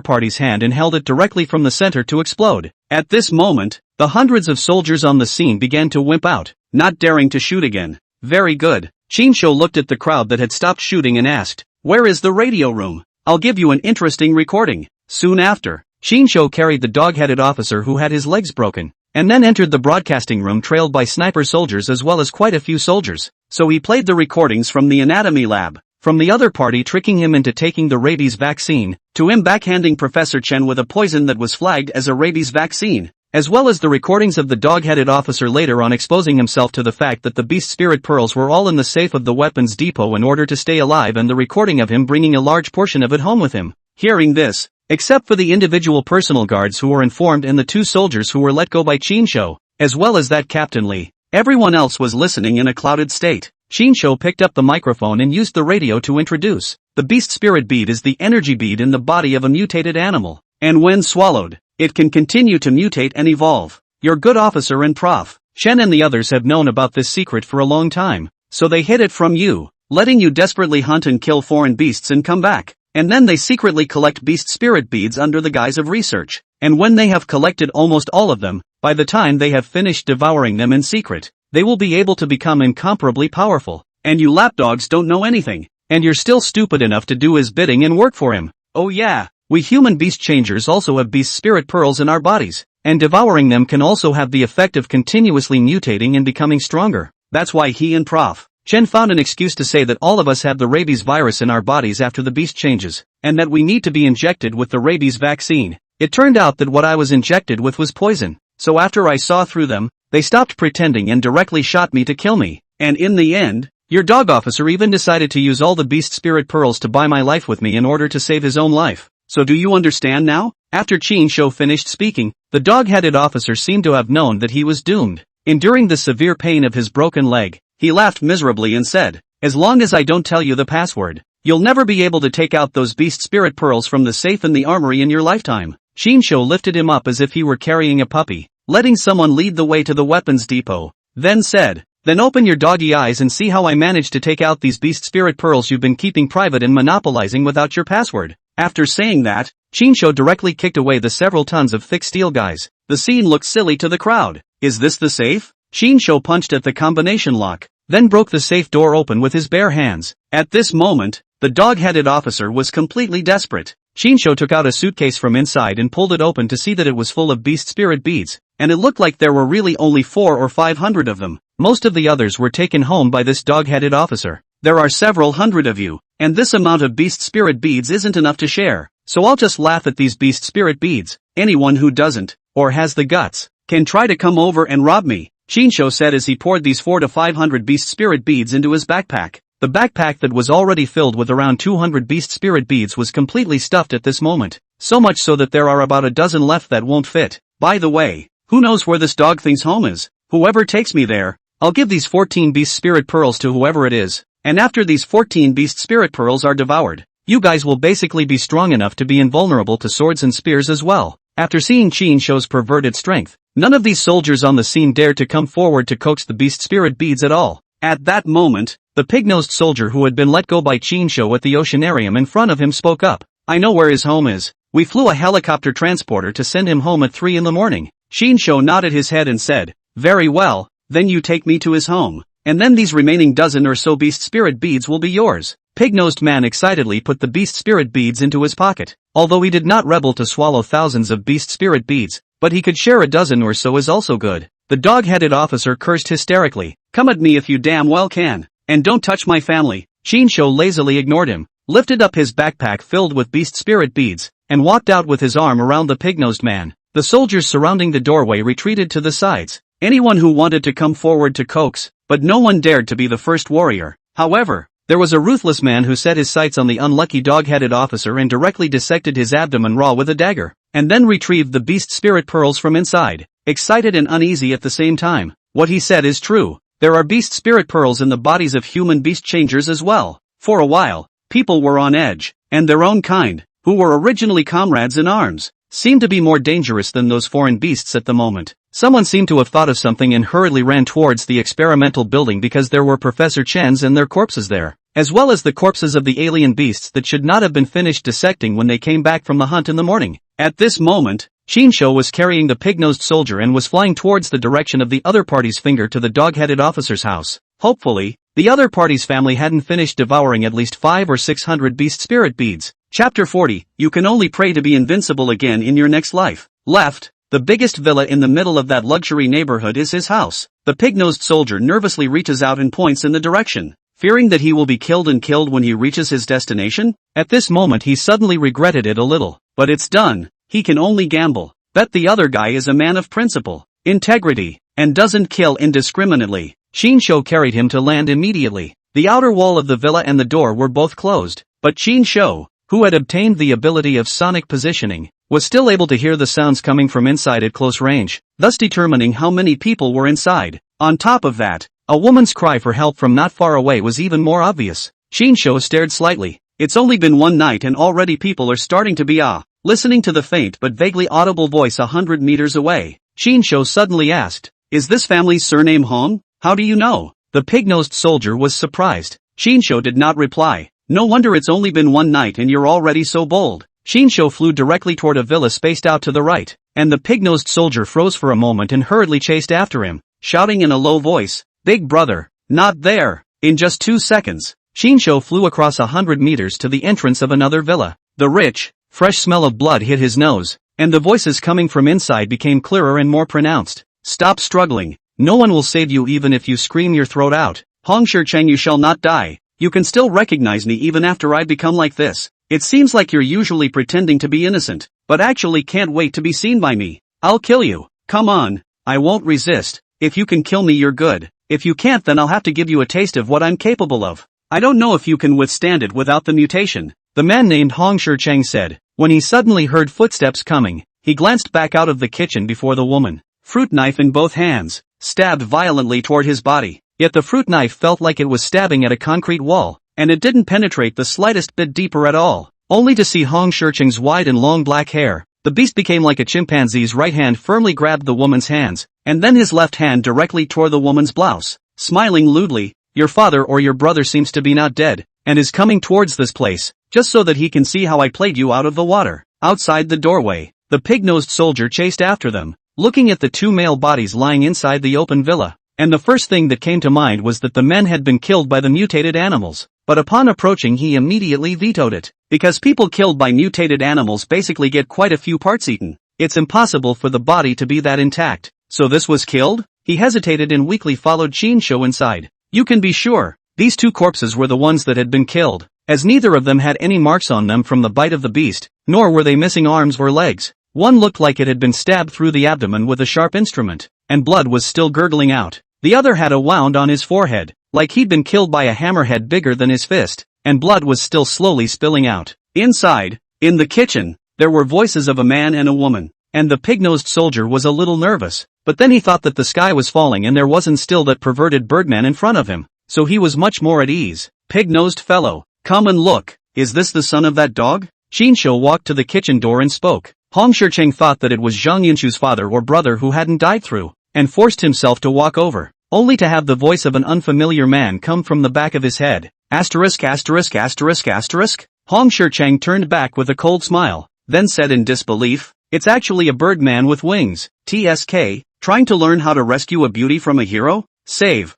party's hand and held it directly from the center to explode. At this moment, the hundreds of soldiers on the scene began to wimp out, not daring to shoot again. Very good. Chinsho looked at the crowd that had stopped shooting and asked, where is the radio room? I'll give you an interesting recording. Soon after, Chinsho carried the dog-headed officer who had his legs broken, and then entered the broadcasting room trailed by sniper soldiers as well as quite a few soldiers. So he played the recordings from the anatomy lab, from the other party tricking him into taking the rabies vaccine, to him backhanding Professor Chen with a poison that was flagged as a rabies vaccine, as well as the recordings of the dog-headed officer later on exposing himself to the fact that the beast spirit pearls were all in the safe of the weapons depot in order to stay alive, and the recording of him bringing a large portion of it home with him. Hearing this, except for the individual personal guards who were informed and the two soldiers who were let go by Chinsho, as well as that Captain Lee, everyone else was listening in a clouded state. Chinsho picked up the microphone and used the radio to introduce. The beast spirit bead is the energy bead in the body of a mutated animal, and when swallowed, it can continue to mutate and evolve. Your good officer and Prof. Chen and the others have known about this secret for a long time, so they hid it from you, letting you desperately hunt and kill foreign beasts and come back. and then they secretly collect beast spirit beads under the guise of research. And when they have collected almost all of them, by the time they have finished devouring them in secret, they will be able to become incomparably powerful. And you lapdogs don't know anything, and you're still stupid enough to do his bidding and work for him. Oh yeah, we human beast changers also have beast spirit pearls in our bodies, and devouring them can also have the effect of continuously mutating and becoming stronger. That's why he and Prof. Chen found an excuse to say that all of us have the rabies virus in our bodies after the beast changes, and that we need to be injected with the rabies vaccine. It turned out that what I was injected with was poison, so after I saw through them, they stopped pretending and directly shot me to kill me. And in the end, your dog officer even decided to use all the beast spirit pearls to buy my life with me in order to save his own life. So do you understand now? After Qin Shou finished speaking, the dog-headed officer seemed to have known that he was doomed. Enduring the severe pain of his broken leg, he laughed miserably and said, "As long as I don't tell you the password, you'll never be able to take out those beast spirit pearls from the safe in the armory in your lifetime." Qin Shou lifted him up as if he were carrying a puppy, letting someone lead the way to the weapons depot, then said, "Then open your doggy eyes and see how I managed to take out these beast spirit pearls you've been keeping private and monopolizing without your password." After saying that, Qin Shou directly kicked away the several tons of thick steel guys. The scene looked silly to the crowd. Is this the safe? Qin Shou punched at the combination lock, then broke the safe door open with his bare hands. At this moment, the dog-headed officer was completely desperate. Qin Shou took out a suitcase from inside and pulled it open to see that it was full of beast spirit beads, and it looked like there were really only 400 or 500 of them. Most of the others were taken home by this dog-headed officer. There are several hundred of you, and this amount of beast spirit beads isn't enough to share, so I'll just laugh at these beast spirit beads. Anyone who doesn't, or has the guts, can try to come over and rob me, Qin Shou said as he poured these 400 to 500 beast spirit beads into his backpack. The backpack that was already filled with around 200 beast spirit beads was completely stuffed at this moment, so much so that there are about a dozen left that won't fit. By the way, who knows where this dog thinks home is? Whoever takes me there, I'll give these 14 beast spirit pearls to whoever it is, and after these 14 beast spirit pearls are devoured, you guys will basically be strong enough to be invulnerable to swords and spears as well. After seeing Qin Shou's perverted strength, none of these soldiers on the scene dared to come forward to coax the beast spirit beads at all. At that moment, the pig-nosed soldier who had been let go by Qin Shou at the oceanarium in front of him spoke up. "I know where his home is. We flew a helicopter transporter to send him home at 3 in the morning. Qin Shou nodded his head and said, "Very well, then you take me to his home, and then these remaining dozen or so beast spirit beads will be yours." Pig-nosed man excitedly put the beast spirit beads into his pocket. Although he did not rebel to swallow thousands of beast spirit beads, but he could share a dozen or so is also good. The dog-headed officer cursed hysterically. "Come at me if you damn well can, and don't touch my family." Qin Shou lazily ignored him, lifted up his backpack filled with beast spirit beads, and walked out with his arm around the pig-nosed man. The soldiers surrounding the doorway retreated to the sides. Anyone who wanted to come forward to coax, but no one dared to be the first warrior. However, there was a ruthless man who set his sights on the unlucky dog-headed officer and directly dissected his abdomen raw with a dagger, and then retrieved the beast spirit pearls from inside. Excited and uneasy at the same time, what he said is true. There are beast spirit pearls in the bodies of human beast changers as well. For a while, people were on edge, and their own kind, who were originally comrades in arms, seemed to be more dangerous than those foreign beasts at the moment. Someone seemed to have thought of something and hurriedly ran towards the experimental building because there were Professor Chen's and their corpses there, as well as the corpses of the alien beasts that should not have been finished dissecting when they came back from the hunt in the morning. At this moment, Qin Shou was carrying the pig-nosed soldier and was flying towards the direction of the other party's finger to the dog-headed officer's house. Hopefully, the other party's family hadn't finished devouring at least 500 or 600 beast spirit beads. Chapter 40, you can only pray to be invincible again in your next life. Left, the biggest villa in the middle of that luxury neighborhood is his house. The pig-nosed soldier nervously reaches out and points in the direction, fearing that he will be killed when he reaches his destination. At this moment he suddenly regretted it a little, but it's done. He can only gamble. Bet the other guy is a man of principle, integrity, and doesn't kill indiscriminately. Qin Shou carried him to land immediately. The outer wall of the villa and the door were both closed, but Qin Shou, who had obtained the ability of sonic positioning, was still able to hear the sounds coming from inside at close range, thus determining how many people were inside. On top of that, a woman's cry for help from not far away was even more obvious. Qin Shou stared slightly. It's only been one night and already people are starting to be listening to the faint but vaguely audible voice 100 meters away. Qin Shou suddenly asked, "Is this family's surname Hong? How do you know?" The pig-nosed soldier was surprised. Qin Shou did not reply. No wonder it's only been one night and you're already so bold. Shinsho flew directly toward a villa spaced out to the right, and the pig-nosed soldier froze for a moment and hurriedly chased after him, shouting in a low voice, "Big brother, not there!" In just 2 seconds, Shinsho flew across 100 meters to the entrance of another villa. The rich, fresh smell of blood hit his nose, and the voices coming from inside became clearer and more pronounced. "Stop struggling. No one will save you even if you scream your throat out. Hong Shircheng, you shall not die. You can still recognize me even after I become like this. It seems like you're usually pretending to be innocent, but actually can't wait to be seen by me. I'll kill you. Come on. I won't resist. If you can kill me, you're good. If you can't, then I'll have to give you a taste of what I'm capable of. I don't know if you can withstand it without the mutation," the man named Hong Shircheng said. When he suddenly heard footsteps coming, he glanced back out of the kitchen before the woman, fruit knife in both hands, stabbed violently toward his body. Yet the fruit knife felt like it was stabbing at a concrete wall, and it didn't penetrate the slightest bit deeper at all. Only to see Hong Shircheng's wide and long black hair, the beast became like a chimpanzee's right hand firmly grabbed the woman's hands, and then his left hand directly tore the woman's blouse. Smiling lewdly, "Your father or your brother seems to be not dead, and is coming towards this place, just so that he can see how I played you out of the water." Outside the doorway, the pig-nosed soldier chased after them, looking at the 2 male bodies lying inside the open villa, and the first thing that came to mind was that the men had been killed by the mutated animals. But upon approaching, he immediately vetoed it, because people killed by mutated animals basically get quite a few parts eaten. It's impossible for the body to be that intact. So this was killed? He hesitated and weakly followed Shinsho inside. You can be sure, these 2 corpses were the ones that had been killed, as neither of them had any marks on them from the bite of the beast, nor were they missing arms or legs. One looked like it had been stabbed through the abdomen with a sharp instrument, and blood was still gurgling out. The other had a wound on his forehead, like he'd been killed by a hammerhead bigger than his fist, and blood was still slowly spilling out. Inside, in the kitchen, there were voices of a man and a woman, and the pig-nosed soldier was a little nervous, but then he thought that the sky was falling and there wasn't still that perverted birdman in front of him, so he was much more at ease. "Pig-nosed fellow, come and look. Is this the son of that dog?" Shinsho walked to the kitchen door and spoke. Hong Shircheng thought that it was Zhang Yunchu's father or brother who hadn't died through, and forced himself to walk over, only to have the voice of an unfamiliar man come from the back of his head. Asterisk asterisk asterisk asterisk? Hong Shircheng turned back with a cold smile, then said in disbelief, "It's actually a birdman with wings. TSK, trying to learn how to rescue a beauty from a hero? Save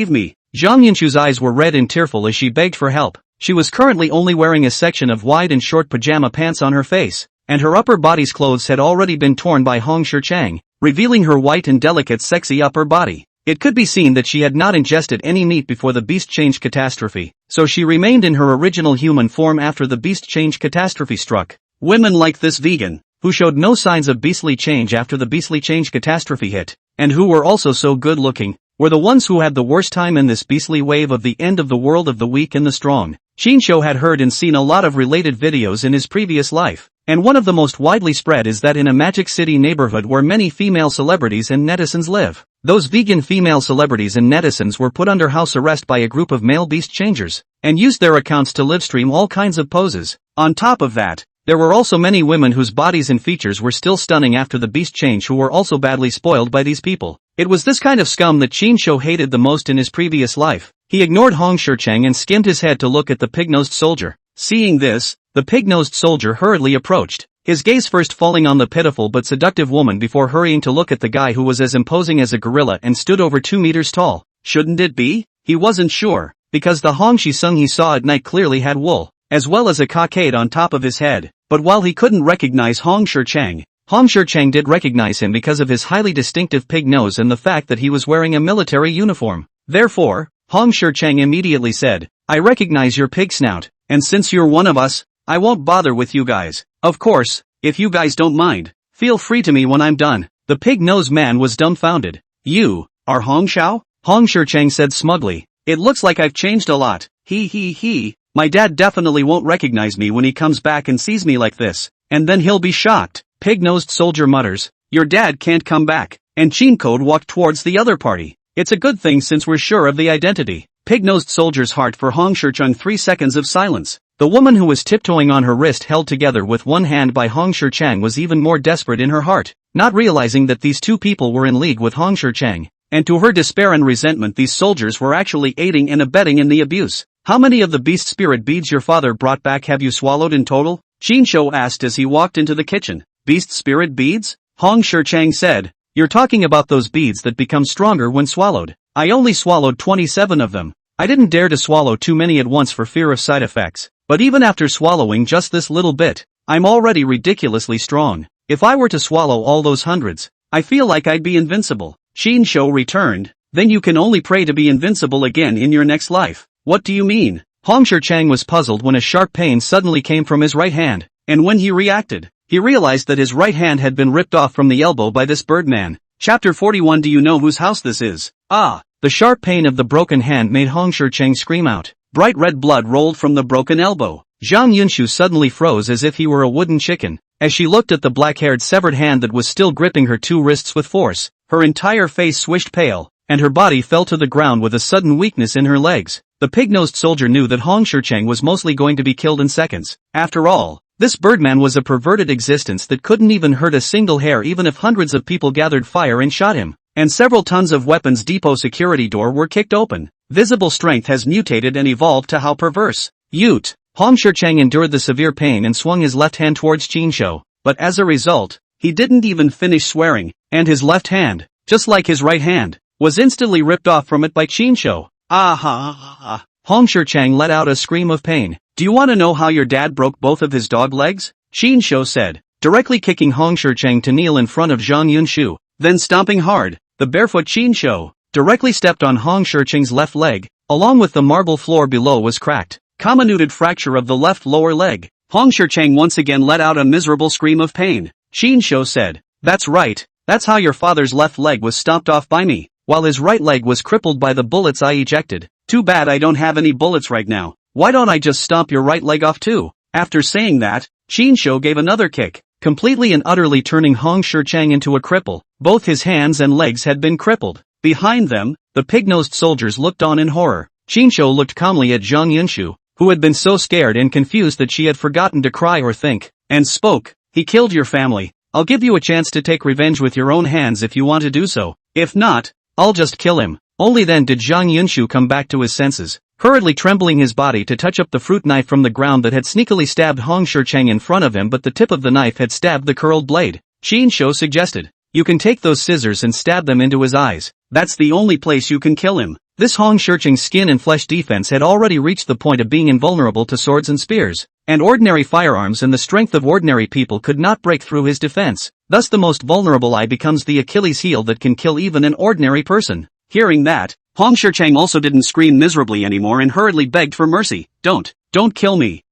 me." Zhang Yunchu's eyes were red and tearful as she begged for help. She was currently only wearing a section of wide and short pajama pants on her face, and her upper body's clothes had already been torn by Hong Shircheng, revealing her white and delicate sexy upper body. It could be seen that she had not ingested any meat before the beast change catastrophe, so she remained in her original human form after the beast change catastrophe struck. Women like this vegan, who showed no signs of beastly change after the beastly change catastrophe hit, and who were also so good looking, were the ones who had the worst time in this beastly wave of the end of the world of the weak and the strong. Shinsho had heard and seen a lot of related videos in his previous life, and one of the most widely spread is that in a Magic City neighborhood where many female celebrities and netizens live, those vegan female celebrities and netizens were put under house arrest by a group of male beast changers, and used their accounts to livestream all kinds of poses. On top of that, there were also many women whose bodies and features were still stunning after the beast change who were also badly spoiled by these people. It was this kind of scum that Shinsho hated the most in his previous life. He ignored Hong Shircheng and skimmed his head to look at the pig-nosed soldier. Seeing this, the pig-nosed soldier hurriedly approached, his gaze first falling on the pitiful but seductive woman before hurrying to look at the guy who was as imposing as a gorilla and stood over 2 meters tall. Shouldn't it be? He wasn't sure, because the Hong Shi-sung he saw at night clearly had wool, as well as a cockade on top of his head. But while he couldn't recognize Hong Shircheng did recognize him because of his highly distinctive pig nose and the fact that he was wearing a military uniform. Therefore, Hong Shircheng immediately said, "I recognize your pig snout, and since you're one of us, I won't bother with you guys. Of course, if you guys don't mind, feel free to me when I'm done." The pig-nosed man was dumbfounded. "You are Hong Shao?" Hong Shircheng said smugly. "It looks like I've changed a lot. He. My dad definitely won't recognize me when he comes back and sees me like this, and then he'll be shocked." Pig-nosed soldier mutters, "Your dad can't come back," and Chincode walked towards the other party. "It's a good thing since we're sure of the identity." Pig-nosed soldier's heart for Hong Shircheng. 3 seconds of silence. The woman who was tiptoeing on her wrist held together with one hand by Hong Shircheng was even more desperate in her heart, not realizing that these 2 people were in league with Hong Shircheng, and to her despair and resentment these soldiers were actually aiding and abetting in the abuse. How many of the beast spirit beads your father brought back have you swallowed in total? Qin asked as he walked into the kitchen. Beast spirit beads? Hong Shirchang said. You're talking about those beads that become stronger when swallowed. I only swallowed 27 of them. I didn't dare to swallow too many at once for fear of side effects. But even after swallowing just this little bit, I'm already ridiculously strong. If I were to swallow all those hundreds, I feel like I'd be invincible. Qin returned. Then you can only pray to be invincible again in your next life. What do you mean? Hong Shirchang was puzzled when a sharp pain suddenly came from his right hand, and when he reacted, he realized that his right hand had been ripped off from the elbow by this birdman. Chapter 41. Do you know whose house this is? Ah! The sharp pain of the broken hand made Hong Shirchang scream out. Bright red blood rolled from the broken elbow. Zhang Yunshu suddenly froze as if he were a wooden chicken. As she looked at the black-haired severed hand that was still gripping her two wrists with force, her entire face swished pale, and her body fell to the ground with a sudden weakness in her legs. The pig-nosed soldier knew that Hong Shirchang was mostly going to be killed in seconds. After all, this birdman was a perverted existence that couldn't even hurt a single hair even if hundreds of people gathered fire and shot him. And several tons of weapons depot security door were kicked open. Visible strength has mutated and evolved to how perverse. Ute. Hong Shirchang endured the severe pain and swung his left hand towards Qin, but as a result, he didn't even finish swearing, and his left hand, just like his right hand, was instantly ripped off from it by Qin. Ah! Hong Shirchang let out a scream of pain. Do you want to know how your dad broke both of his dog legs? Qin said, directly kicking Hong Shirchang to kneel in front of Zhang Yunshu, then stomping hard. The barefoot Qin directly stepped on Hong Shirchang's left leg, along with the marble floor below was cracked. Comminuted fracture of the left lower leg. Hong Shirchang once again let out a miserable scream of pain. Qin said, that's right, that's how your father's left leg was stomped off by me, while his right leg was crippled by the bullets I ejected. Too bad I don't have any bullets right now. Why don't I just stomp your right leg off too? After saying that, Qin gave another kick, completely and utterly turning Hong Shirchang into a cripple. Both his hands and legs had been crippled. Behind them, the pig-nosed soldiers looked on in horror. Qin looked calmly at Zhang Yunshu, who had been so scared and confused that she had forgotten to cry or think, and spoke. He killed your family. I'll give you a chance to take revenge with your own hands if you want to do so. If not, I'll just kill him. Only then did Zhang Yunshu come back to his senses, hurriedly trembling his body to touch up the fruit knife from the ground that had sneakily stabbed Hong Shirchang in front of him, but the tip of the knife had stabbed the curled blade. Qin suggested, you can take those scissors and stab them into his eyes. That's the only place you can kill him. This Hong Shirchang's skin and flesh defense had already reached the point of being invulnerable to swords and spears, and ordinary firearms and the strength of ordinary people could not break through his defense. Thus the most vulnerable eye becomes the Achilles heel that can kill even an ordinary person. Hearing that, Hong Shirchang also didn't scream miserably anymore and hurriedly begged for mercy. Don't kill me.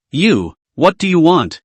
What do you want?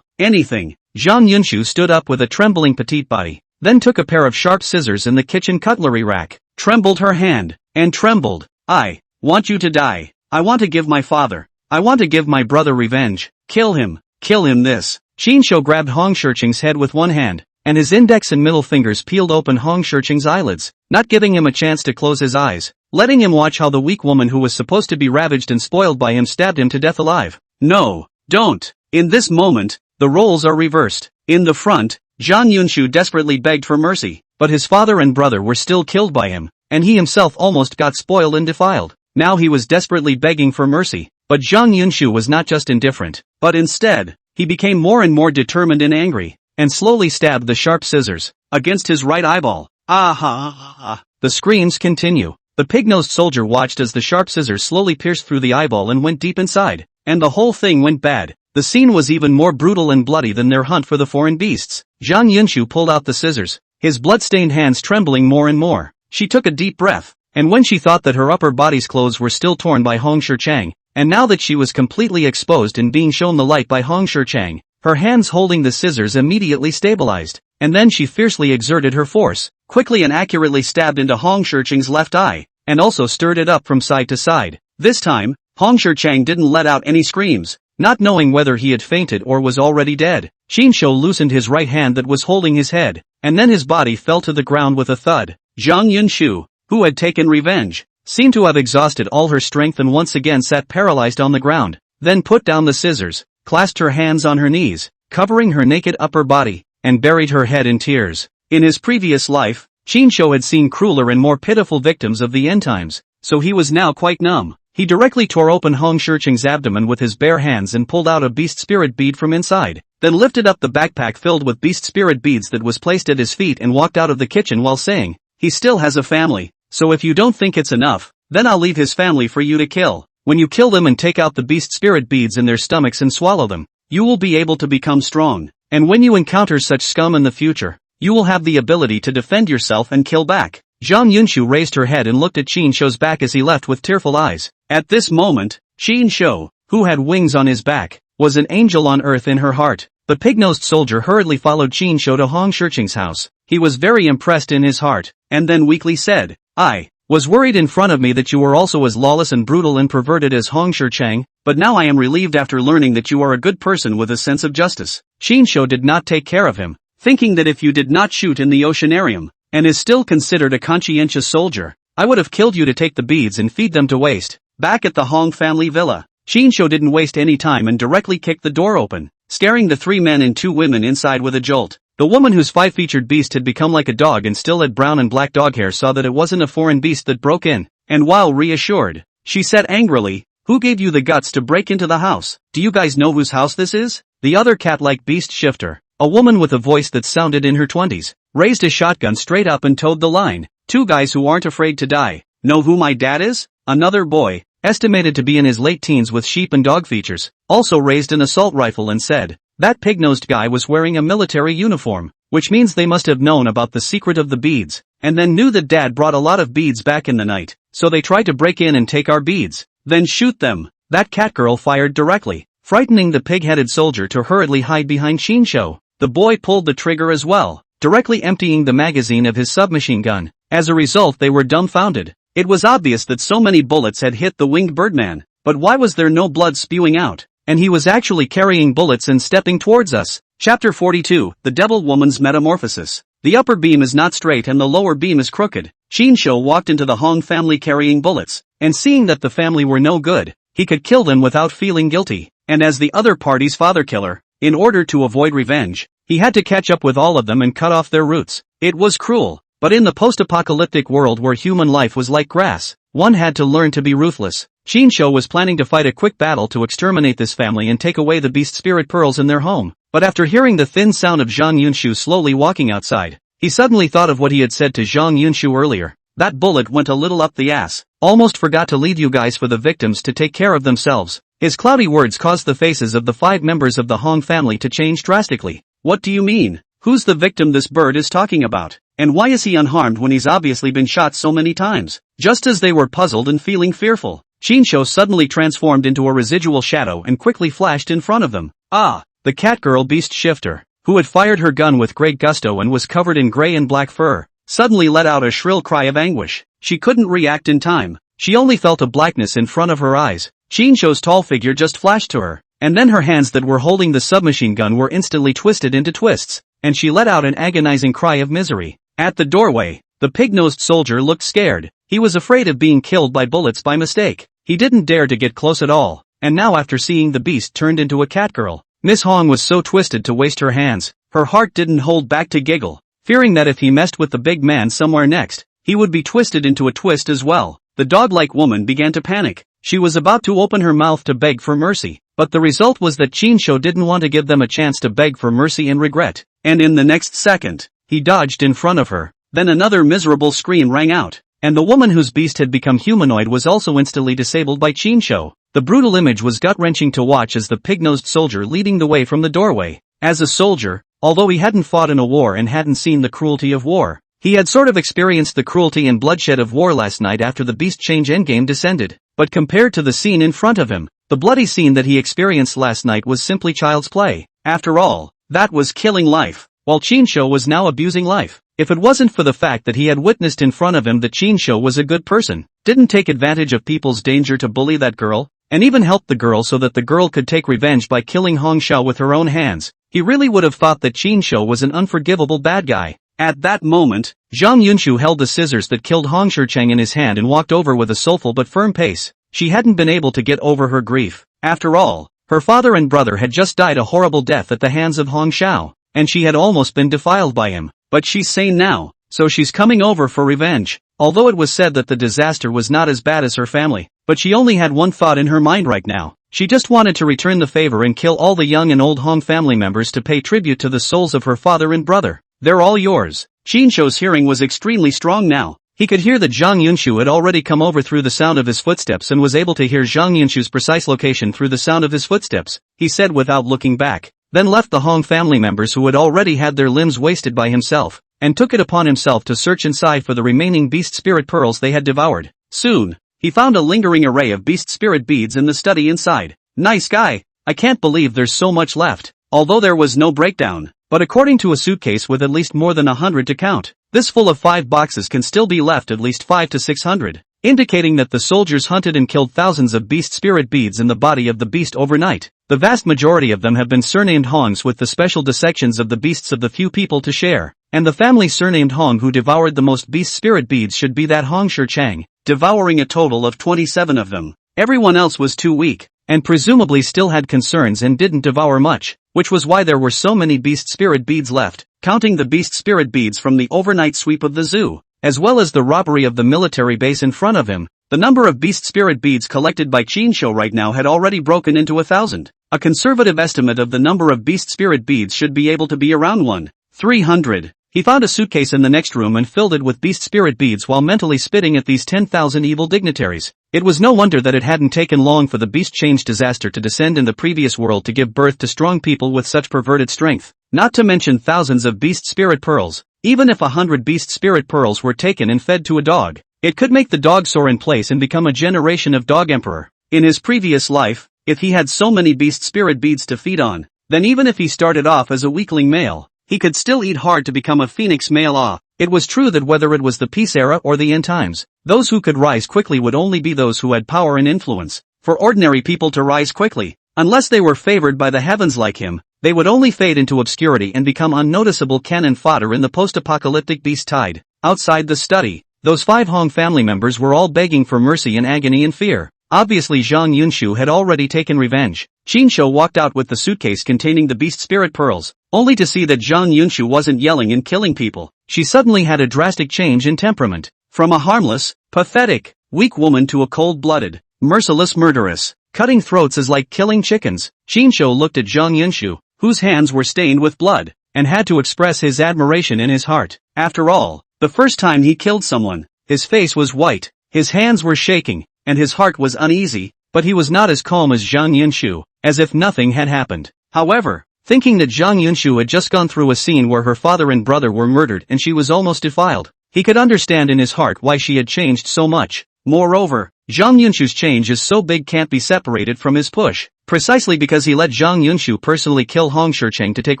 Anything. Zhang Yunshu stood up with a trembling petite body, then took a pair of sharp scissors in the kitchen cutlery rack, trembled her hand, and trembled. I want you to die. I want to give my father. I want to give my brother revenge. Kill him. This. Qin grabbed Hong Shirchang's head with one hand, and his index and middle fingers peeled open Hong Shirchang's eyelids, not giving him a chance to close his eyes, letting him watch how the weak woman who was supposed to be ravaged and spoiled by him stabbed him to death alive. No, don't. In this moment, the roles are reversed. In the front, Zhang Yunshu desperately begged for mercy, but his father and brother were still killed by him, and he himself almost got spoiled and defiled. Now he was desperately begging for mercy, but Zhang Yunshu was not just indifferent, but instead, he became more and more determined and angry, and slowly stabbed the sharp scissors against his right eyeball. The screams continue. The pig-nosed soldier watched as the sharp scissors slowly pierced through the eyeball and went deep inside, and the whole thing went bad. The scene was even more brutal and bloody than their hunt for the foreign beasts. Zhang Yunshu pulled out the scissors, his blood-stained hands trembling more and more. She took a deep breath, and when she thought that her upper body's clothes were still torn by Hong Shirchang, and now that she was completely exposed and being shown the light by Hong Shirchang, her hands holding the scissors immediately stabilized, and then she fiercely exerted her force, quickly and accurately stabbed into Hong Shirchang's left eye, and also stirred it up from side to side. This time, Hong Shirchang didn't let out any screams, not knowing whether he had fainted or was already dead. Qin loosened his right hand that was holding his head, and then his body fell to the ground with a thud. Zhang Yunshu, who had taken revenge, seemed to have exhausted all her strength and once again sat paralyzed on the ground, then put down the scissors, clasped her hands on her knees, covering her naked upper body, and buried her head in tears. In his previous life, Qin had seen crueler and more pitiful victims of the end times, so he was now quite numb. He directly tore open Hong Shircheng's abdomen with his bare hands and pulled out a beast spirit bead from inside, then lifted up the backpack filled with beast spirit beads that was placed at his feet and walked out of the kitchen while saying, "He still has a family, so if you don't think it's enough, then I'll leave his family for you to kill. When you kill them and take out the beast spirit beads in their stomachs and swallow them, you will be able to become strong, and when you encounter such scum in the future, you will have the ability to defend yourself and kill back." Zhang Yunshu raised her head and looked at Qin Shou's back as he left with tearful eyes. At this moment, Qin Shou, who had wings on his back, was an angel on earth in her heart. The pig-nosed soldier hurriedly followed Qin Shou to Hong Shircheng's house. He was very impressed in his heart, and then weakly said, "I was worried in front of me that you were also as lawless and brutal and perverted as Hong Shircheng, but now I am relieved after learning that you are a good person with a sense of justice." Qin Shou did not take care of him, thinking that if you did not shoot in the oceanarium, and is still considered a conscientious soldier, I would have killed you to take the beads and feed them to waste. Back at the Hong family villa, Qin Shou didn't waste any time and directly kicked the door open, scaring the 3 men and 2 women inside with a jolt. The woman whose 5-featured beast had become like a dog and still had brown and black dog hair saw that it wasn't a foreign beast that broke in, and while reassured, she said angrily, "Who gave you the guts to break into the house? Do you guys know whose house this is?" The other cat-like beast shifter, a woman with a voice that sounded in her 20s, raised a shotgun straight up and towed the line. "2 guys who aren't afraid to die. Know who my dad is?" Another boy, estimated to be in his late teens with sheep and dog features, also raised an assault rifle and said, "That pig-nosed guy was wearing a military uniform, which means they must have known about the secret of the beads, and then knew that Dad brought a lot of beads back in the night, so they tried to break in and take our beads, then shoot them." That cat girl fired directly, frightening the pig-headed soldier to hurriedly hide behind Qin Shou. The boy pulled the trigger as well, directly emptying the magazine of his submachine gun. As a result, they were dumbfounded. It was obvious that so many bullets had hit the winged birdman, but why was there no blood spewing out? And he was actually carrying bullets and stepping towards us. Chapter 42, The Devil Woman's Metamorphosis. The upper beam is not straight and the lower beam is crooked. Qin Shou walked into the Hong family carrying bullets, and seeing that the family were no good, he could kill them without feeling guilty. And as the other party's father killer, in order to avoid revenge, he had to catch up with all of them and cut off their roots. It was cruel, but in the post-apocalyptic world where human life was like grass, one had to learn to be ruthless. Qin Shou was planning to fight a quick battle to exterminate this family and take away the beast spirit pearls in their home, but after hearing the thin sound of Zhang Yunshu slowly walking outside, he suddenly thought of what he had said to Zhang Yunshu earlier. That bullet went a little up the ass. Almost forgot to leave you guys for the victims to take care of themselves. His cloudy words caused the faces of the 5 members of the Hong family to change drastically. What do you mean? Who's the victim this bird is talking about? And why is he unharmed when he's obviously been shot so many times? Just as they were puzzled and feeling fearful, Qin Shou suddenly transformed into a residual shadow and quickly flashed in front of them. Ah! The catgirl beast shifter, who had fired her gun with great gusto and was covered in gray and black fur, suddenly let out a shrill cry of anguish. She couldn't react in time. She only felt a blackness in front of her eyes. Qin Shou's tall figure just flashed to her, and then her hands that were holding the submachine gun were instantly twisted into twists, and she let out an agonizing cry of misery. At the doorway, the pig-nosed soldier looked scared. He was afraid of being killed by bullets by mistake. He didn't dare to get close at all, and now after seeing the beast turned into a catgirl, Miss Hong was so twisted to waste her hands, her heart didn't hold back to giggle, fearing that if he messed with the big man somewhere next, he would be twisted into a twist as well. The dog-like woman began to panic. She was about to open her mouth to beg for mercy, but the result was that Qin Shou didn't want to give them a chance to beg for mercy and regret, and in the next second, he dodged in front of her. Then another miserable scream rang out, and the woman whose beast had become humanoid was also instantly disabled by Qin Shou. The brutal image was gut-wrenching to watch as the pig-nosed soldier leading the way from the doorway. As a soldier, although he hadn't fought in a war and hadn't seen the cruelty of war, he had sort of experienced the cruelty and bloodshed of war last night after the beast change endgame descended. But compared to the scene in front of him, the bloody scene that he experienced last night was simply child's play. After all, that was killing life, while Qin Shou was now abusing life. If it wasn't for the fact that he had witnessed in front of him that Qin Shou was a good person, didn't take advantage of people's danger to bully that girl, and even helped the girl so that the girl could take revenge by killing Hong Shao with her own hands, he really would have thought that Qin Shou was an unforgivable bad guy. At that moment, Zhang Yunshu held the scissors that killed Hong Shircheng in his hand and walked over with a soulful but firm pace. She hadn't been able to get over her grief. After all, her father and brother had just died a horrible death at the hands of Hong Shao, and she had almost been defiled by him. But she's sane now, so she's coming over for revenge. Although it was said that the disaster was not as bad as her family, but she only had one thought in her mind right now. She just wanted to return the favor and kill all the young and old Hong family members to pay tribute to the souls of her father and brother. They're all yours. Chinsho's hearing was extremely strong now. He could hear that Zhang Yunshu had already come over through the sound of his footsteps and was able to hear Zhang Yunshu's precise location through the sound of his footsteps, he said without looking back. Then left the Hong family members who had already had their limbs wasted by himself, and took it upon himself to search inside for the remaining beast spirit pearls they had devoured. Soon, he found a lingering array of beast spirit beads in the study inside. Nice guy, I can't believe there's so much left. Although there was no breakdown, but according to a suitcase with at least more than 100 to count, this full of 5 boxes can still be left at least 5 to 600, indicating that the soldiers hunted and killed thousands of beast spirit beads in the body of the beast overnight. The vast majority of them have been surnamed Hongs with the special dissections of the beasts of the few people to share, and the family surnamed Hong who devoured the most beast spirit beads should be that Hong Shi-chang, devouring a total of 27 of them. Everyone else was too weak, and presumably still had concerns and didn't devour much, which was why there were so many beast spirit beads left, counting the beast spirit beads from the overnight sweep of the zoo, as well as the robbery of the military base in front of him. The number of beast spirit beads collected by Chinsho right now had already broken into 1,000. A conservative estimate of the number of beast spirit beads should be able to be around 300. He found a suitcase in the next room and filled it with beast spirit beads while mentally spitting at these 10,000 evil dignitaries. It was no wonder that it hadn't taken long for the beast change disaster to descend in the previous world to give birth to strong people with such perverted strength, not to mention thousands of beast spirit pearls. Even if 100 beast spirit pearls were taken and fed to a dog, it could make the dog soar in place and become a generation of dog emperor. In his previous life, if he had so many beast spirit beads to feed on, then even if he started off as a weakling male, he could still eat hard to become a phoenix male. It was true that whether it was the peace era or the end times, those who could rise quickly would only be those who had power and influence. For ordinary people to rise quickly, unless they were favored by the heavens like him, they would only fade into obscurity and become unnoticeable cannon fodder in the post-apocalyptic beast tide. Outside the study, those 5 Hong family members were all begging for mercy in agony and fear. Obviously Zhang Yunshu had already taken revenge. Chinsho walked out with the suitcase containing the beast spirit pearls, only to see that Zhang Yunshu wasn't yelling and killing people. She suddenly had a drastic change in temperament. From a harmless, pathetic, weak woman to a cold-blooded, merciless murderess. Cutting throats is like killing chickens. Chinsho looked at Zhang Yunshu, whose hands were stained with blood, and had to express his admiration in his heart. After all, the first time he killed someone, his face was white, his hands were shaking, and his heart was uneasy, but he was not as calm as Zhang Yunshu, as if nothing had happened. However, thinking that Zhang Yunshu had just gone through a scene where her father and brother were murdered and she was almost defiled, he could understand in his heart why she had changed so much. Moreover, Zhang Yunshu's change is so big can't be separated from his push, precisely because he let Zhang Yunshu personally kill Hong Shi-chang to take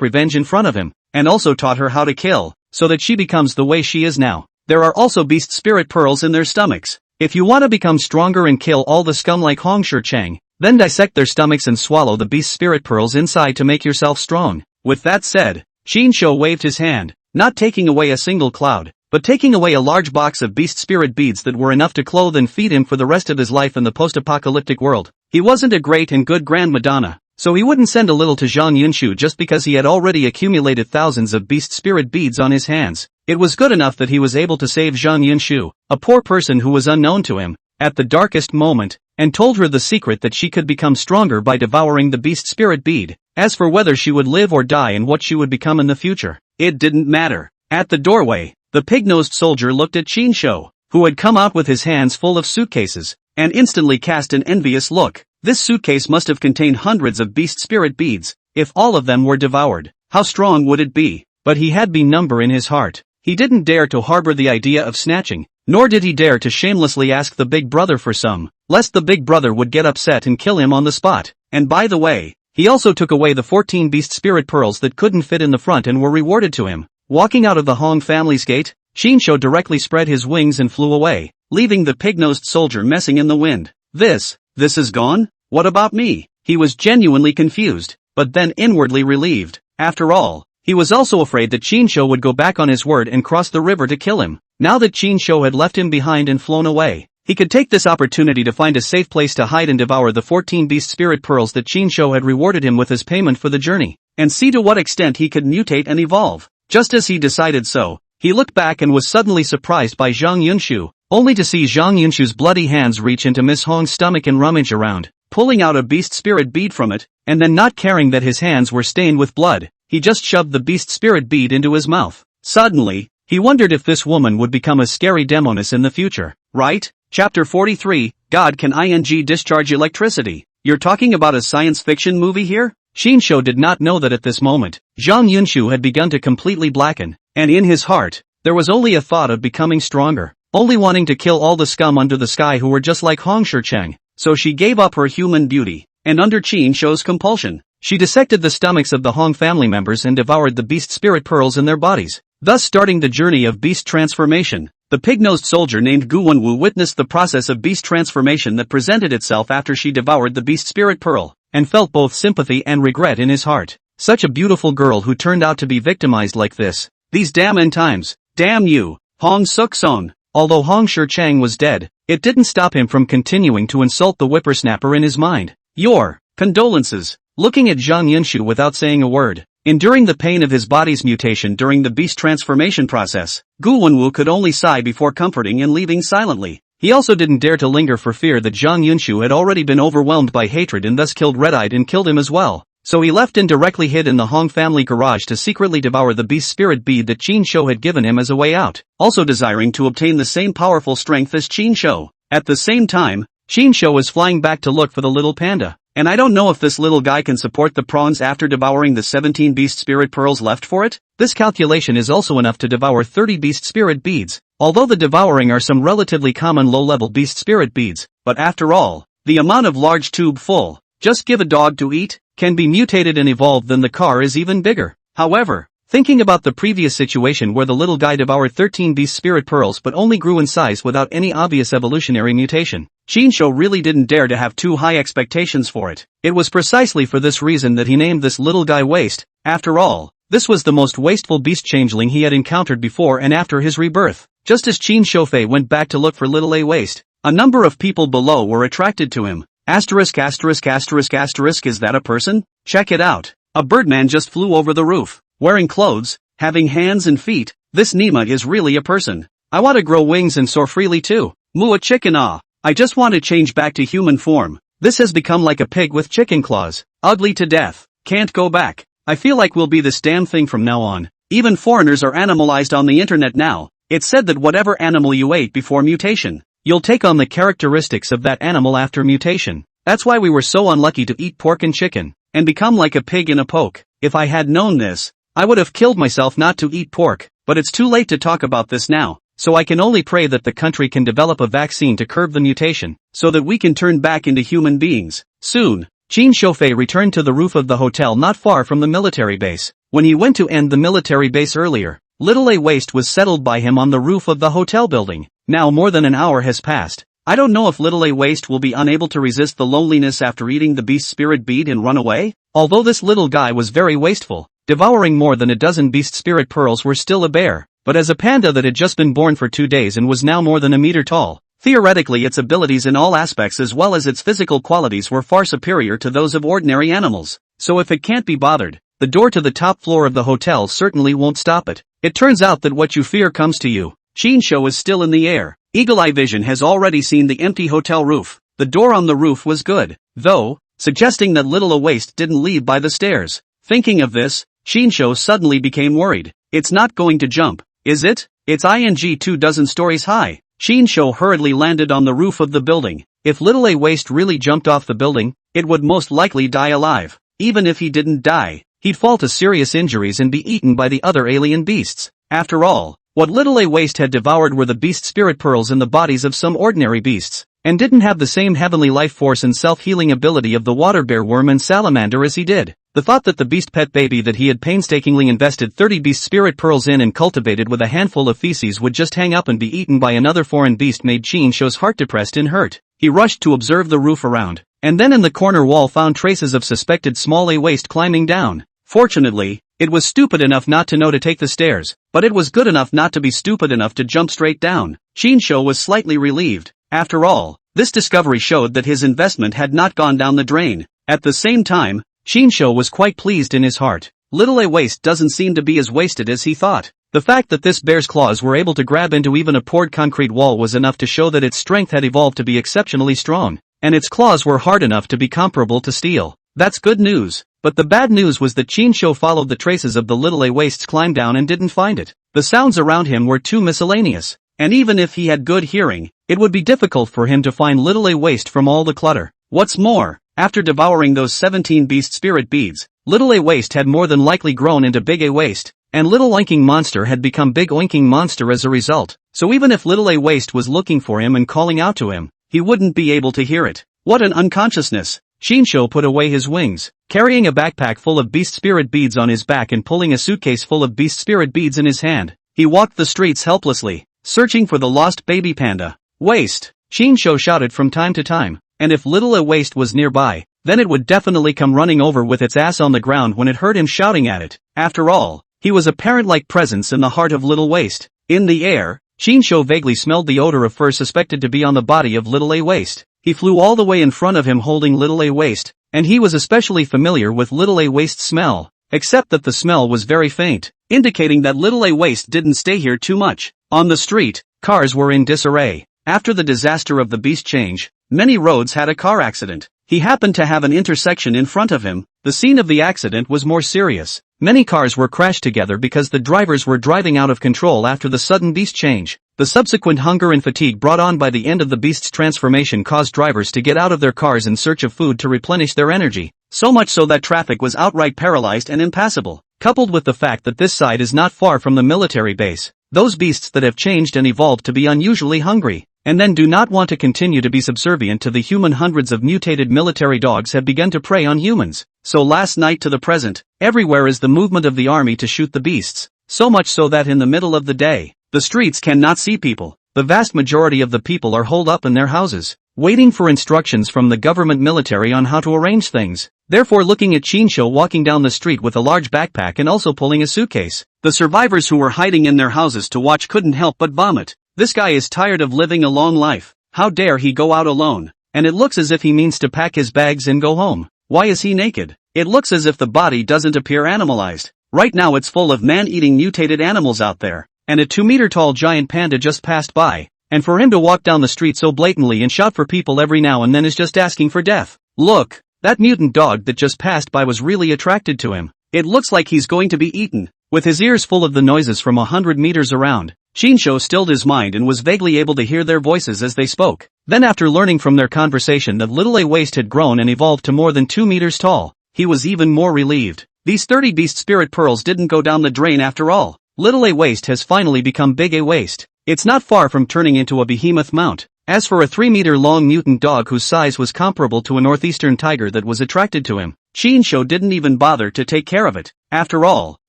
revenge in front of him, and also taught her how to kill, so that she becomes the way she is now. There are also beast spirit pearls in their stomachs. If you want to become stronger and kill all the scum like Hong Shi-chang, then dissect their stomachs and swallow the beast spirit pearls inside to make yourself strong. With that said, Chinsho waved his hand, not taking away a single cloud, but taking away a large box of beast spirit beads that were enough to clothe and feed him for the rest of his life in the post-apocalyptic world. He wasn't a great and good Grand Madonna, so he wouldn't send a little to Zhang Yunshu just because he had already accumulated thousands of beast spirit beads on his hands. It was good enough that he was able to save Zhang Yunshu, a poor person who was unknown to him, at the darkest moment, and told her the secret that she could become stronger by devouring the beast spirit bead. As for whether she would live or die and what she would become in the future, it didn't matter. At the doorway, the pig-nosed soldier looked at Chinsho, who had come out with his hands full of suitcases, and instantly cast an envious look. This suitcase must have contained hundreds of beast spirit beads. If all of them were devoured, how strong would it be? But he had been number in his heart. He didn't dare to harbor the idea of snatching, nor did he dare to shamelessly ask the big brother for some, lest the big brother would get upset and kill him on the spot. And by the way, he also took away the 14 beast spirit pearls that couldn't fit in the front and were rewarded to him. Walking out of the Hong family's gate, Chinsho directly spread his wings and flew away, leaving the pig-nosed soldier messing in the wind. This is gone? What about me? He was genuinely confused, but then inwardly relieved. After all, he was also afraid that Chinsho would go back on his word and cross the river to kill him. Now that Chinsho had left him behind and flown away, he could take this opportunity to find a safe place to hide and devour the 14 beast spirit pearls that Chinsho had rewarded him with as payment for the journey, and see to what extent he could mutate and evolve. Just as he decided so, he looked back and was suddenly surprised by Zhang Yunshu, only to see Zhang Yunshu's bloody hands reach into Miss Hong's stomach and rummage around, pulling out a beast spirit bead from it, and then not caring that his hands were stained with blood, he just shoved the beast spirit bead into his mouth. Suddenly, he wondered if this woman would become a scary demoness in the future, right? Chapter 43, God can discharge electricity. You're talking about a science fiction movie here? Shinsho did not know that at this moment, Zhang Yunshu had begun to completely blacken, and in his heart, there was only a thought of becoming stronger, only wanting to kill all the scum under the sky who were just like Hong Shicheng. So she gave up her human beauty, and under Shinsho's compulsion, she dissected the stomachs of the Hong family members and devoured the beast spirit pearls in their bodies, thus starting the journey of beast transformation. The pig-nosed soldier named Gu Wenwu witnessed the process of beast transformation that presented itself after she devoured the beast spirit pearl, and felt both sympathy and regret in his heart. Such a beautiful girl who turned out to be victimized like this. These damn end times. Damn you, Hong Suk-son. Although Hong Shicheng was dead, it didn't stop him from continuing to insult the whippersnapper in his mind. Your condolences. Looking at Zhang Yunshu without saying a word, enduring the pain of his body's mutation during the beast transformation process, Gu Wenwu could only sigh before comforting and leaving silently. He also didn't dare to linger for fear that Zhang Yunshu had already been overwhelmed by hatred and thus killed Red-Eyed and killed him as well. So he left and directly hid in the Hong family garage to secretly devour the beast spirit bead that Shinsho had given him as a way out, also desiring to obtain the same powerful strength as Shinsho. At the same time, Shinsho was flying back to look for the little panda. And I don't know if this little guy can support the prawns after devouring the 17 beast spirit pearls left for it. This calculation is also enough to devour 30 beast spirit beads, although the devouring are some relatively common low-level beast spirit beads, but after all, the amount of large tube full, just give a dog to eat, can be mutated and evolved, then the car is even bigger. However, thinking about the previous situation where the little guy devoured 13 beast spirit pearls but only grew in size without any obvious evolutionary mutation, Shinsho really didn't dare to have too high expectations for it. It was precisely for this reason that he named this little guy Waste. After all, this was the most wasteful beast changeling he had encountered before and after his rebirth. Just as Shinsho Fei went back to look for little A Waste, a number of people below were attracted to him. Asterisk asterisk asterisk asterisk, is that a person? Check it out. A birdman just flew over the roof, wearing clothes, having hands and feet. This Nima is really a person. I want to grow wings and soar freely too. Moo chicken ah. I just want to change back to human form. This has become like a pig with chicken claws. Ugly to death. Can't go back. I feel like we'll be this damn thing from now on. Even foreigners are animalized on the internet now. It's said that whatever animal you ate before mutation, you'll take on the characteristics of that animal after mutation. That's why we were so unlucky to eat pork and chicken, and become like a pig in a poke. If I had known this, I would have killed myself not to eat pork, but it's too late to talk about this now. So I can only pray that the country can develop a vaccine to curb the mutation, so that we can turn back into human beings. Soon, Qin Shofei returned to the roof of the hotel not far from the military base. When he went to end the military base earlier, little A Waste was settled by him on the roof of the hotel building. Now more than an hour has passed. I don't know if little A Waste will be unable to resist the loneliness after eating the beast spirit bead and run away. Although this little guy was very wasteful, devouring more than a dozen beast spirit pearls were still a bear. But as a panda that had just been born for 2 days and was now more than a meter tall, theoretically its abilities in all aspects as well as its physical qualities were far superior to those of ordinary animals. So if it can't be bothered, the door to the top floor of the hotel certainly won't stop it. It turns out that what you fear comes to you. Shinsho is still in the air. Eagle-eye vision has already seen the empty hotel roof. The door on the roof was good, though, suggesting that little A Waste didn't leave by the stairs. Thinking of this, Shinsho suddenly became worried. It's not going to jump, is it? It's ing 2 stories high. Shinsho hurriedly landed on the roof of the building. If little A Waste really jumped off the building, it would most likely die alive. Even if he didn't die, he'd fall to serious injuries and be eaten by the other alien beasts. After all, what little A Waste had devoured were the beast spirit pearls in the bodies of some ordinary beasts, and didn't have the same heavenly life force and self-healing ability of the water bear, worm and salamander as he did. The thought that the beast pet baby that he had painstakingly invested 30 beast spirit pearls in and cultivated with a handful of feces would just hang up and be eaten by another foreign beast made Shinsho's heart depressed and hurt. He rushed to observe the roof around, and then in the corner wall found traces of suspected small A Waste climbing down. Fortunately, it was stupid enough not to know to take the stairs, but it was good enough not to be stupid enough to jump straight down. Shinsho was slightly relieved. After all, this discovery showed that his investment had not gone down the drain. At the same time, Shinsho was quite pleased in his heart. Little A Waste doesn't seem to be as wasted as he thought. The fact that this bear's claws were able to grab into even a poured concrete wall was enough to show that its strength had evolved to be exceptionally strong, and its claws were hard enough to be comparable to steel. That's good news. But the bad news was that Chinsho followed the traces of the little A-Waste's climb down and didn't find it. The sounds around him were too miscellaneous, and even if he had good hearing, it would be difficult for him to find little A-Waste from all the clutter. What's more, after devouring those 17 beast spirit beads, little A-Waste had more than likely grown into big A-Waste, and little oinking monster had become big oinking monster as a result. So even if little A-Waste was looking for him and calling out to him, he wouldn't be able to hear it. What an unconsciousness! Chinsho put away his wings, carrying a backpack full of beast spirit beads on his back and pulling a suitcase full of beast spirit beads in his hand. He walked the streets helplessly, searching for the lost baby panda. Waste! Chinsho shouted from time to time, and if little A-Waste was nearby, then it would definitely come running over with its ass on the ground when it heard him shouting at it. After all, he was a parent-like presence in the heart of little Waste. In the air, Chinsho vaguely smelled the odor of fur suspected to be on the body of little A-Waste. He flew all the way in front of him holding little A-Waste, and he was especially familiar with little A-Waste's smell, except that the smell was very faint, indicating that little A-Waste didn't stay here too much. On the street, cars were in disarray. After the disaster of the beast change, many roads had a car accident. He happened to have an intersection in front of him. The scene of the accident was more serious. Many cars were crashed together because the drivers were driving out of control after the sudden beast change. The subsequent hunger and fatigue brought on by the end of the beast's transformation caused drivers to get out of their cars in search of food to replenish their energy, so much so that traffic was outright paralyzed and impassable. Coupled with the fact that this side is not far from the military base, those beasts that have changed and evolved to be unusually hungry, and then do not want to continue to be subservient to the human, hundreds of mutated military dogs have begun to prey on humans. So last night to the present, everywhere is the movement of the army to shoot the beasts, so much so that in the middle of the day, the streets cannot see people. The vast majority of the people are holed up in their houses, waiting for instructions from the government military on how to arrange things. Therefore, looking at Chinsho walking down the street with a large backpack and also pulling a suitcase, the survivors who were hiding in their houses to watch couldn't help but vomit. This guy is tired of living a long life. How dare he go out alone? And it looks as if he means to pack his bags and go home. Why is he naked? It looks as if the body doesn't appear animalized. Right now it's full of man-eating mutated animals out there, and a 2-meter-tall giant panda just passed by, and for him to walk down the street so blatantly and shout for people every now and then is just asking for death. Look, that mutant dog that just passed by was really attracted to him. It looks like he's going to be eaten. With his ears full of the noises from 100 meters around, Chinsho stilled his mind and was vaguely able to hear their voices as they spoke. Then after learning from their conversation that little A-Waste had grown and evolved to more than 2 meters tall, he was even more relieved. These 30 beast spirit pearls didn't go down the drain after all. Little A-Waste has finally become big A-Waste. It's not far from turning into a behemoth mount. As for a 3-meter-long mutant dog whose size was comparable to a northeastern tiger that was attracted to him, Chinsho didn't even bother to take care of it. After all,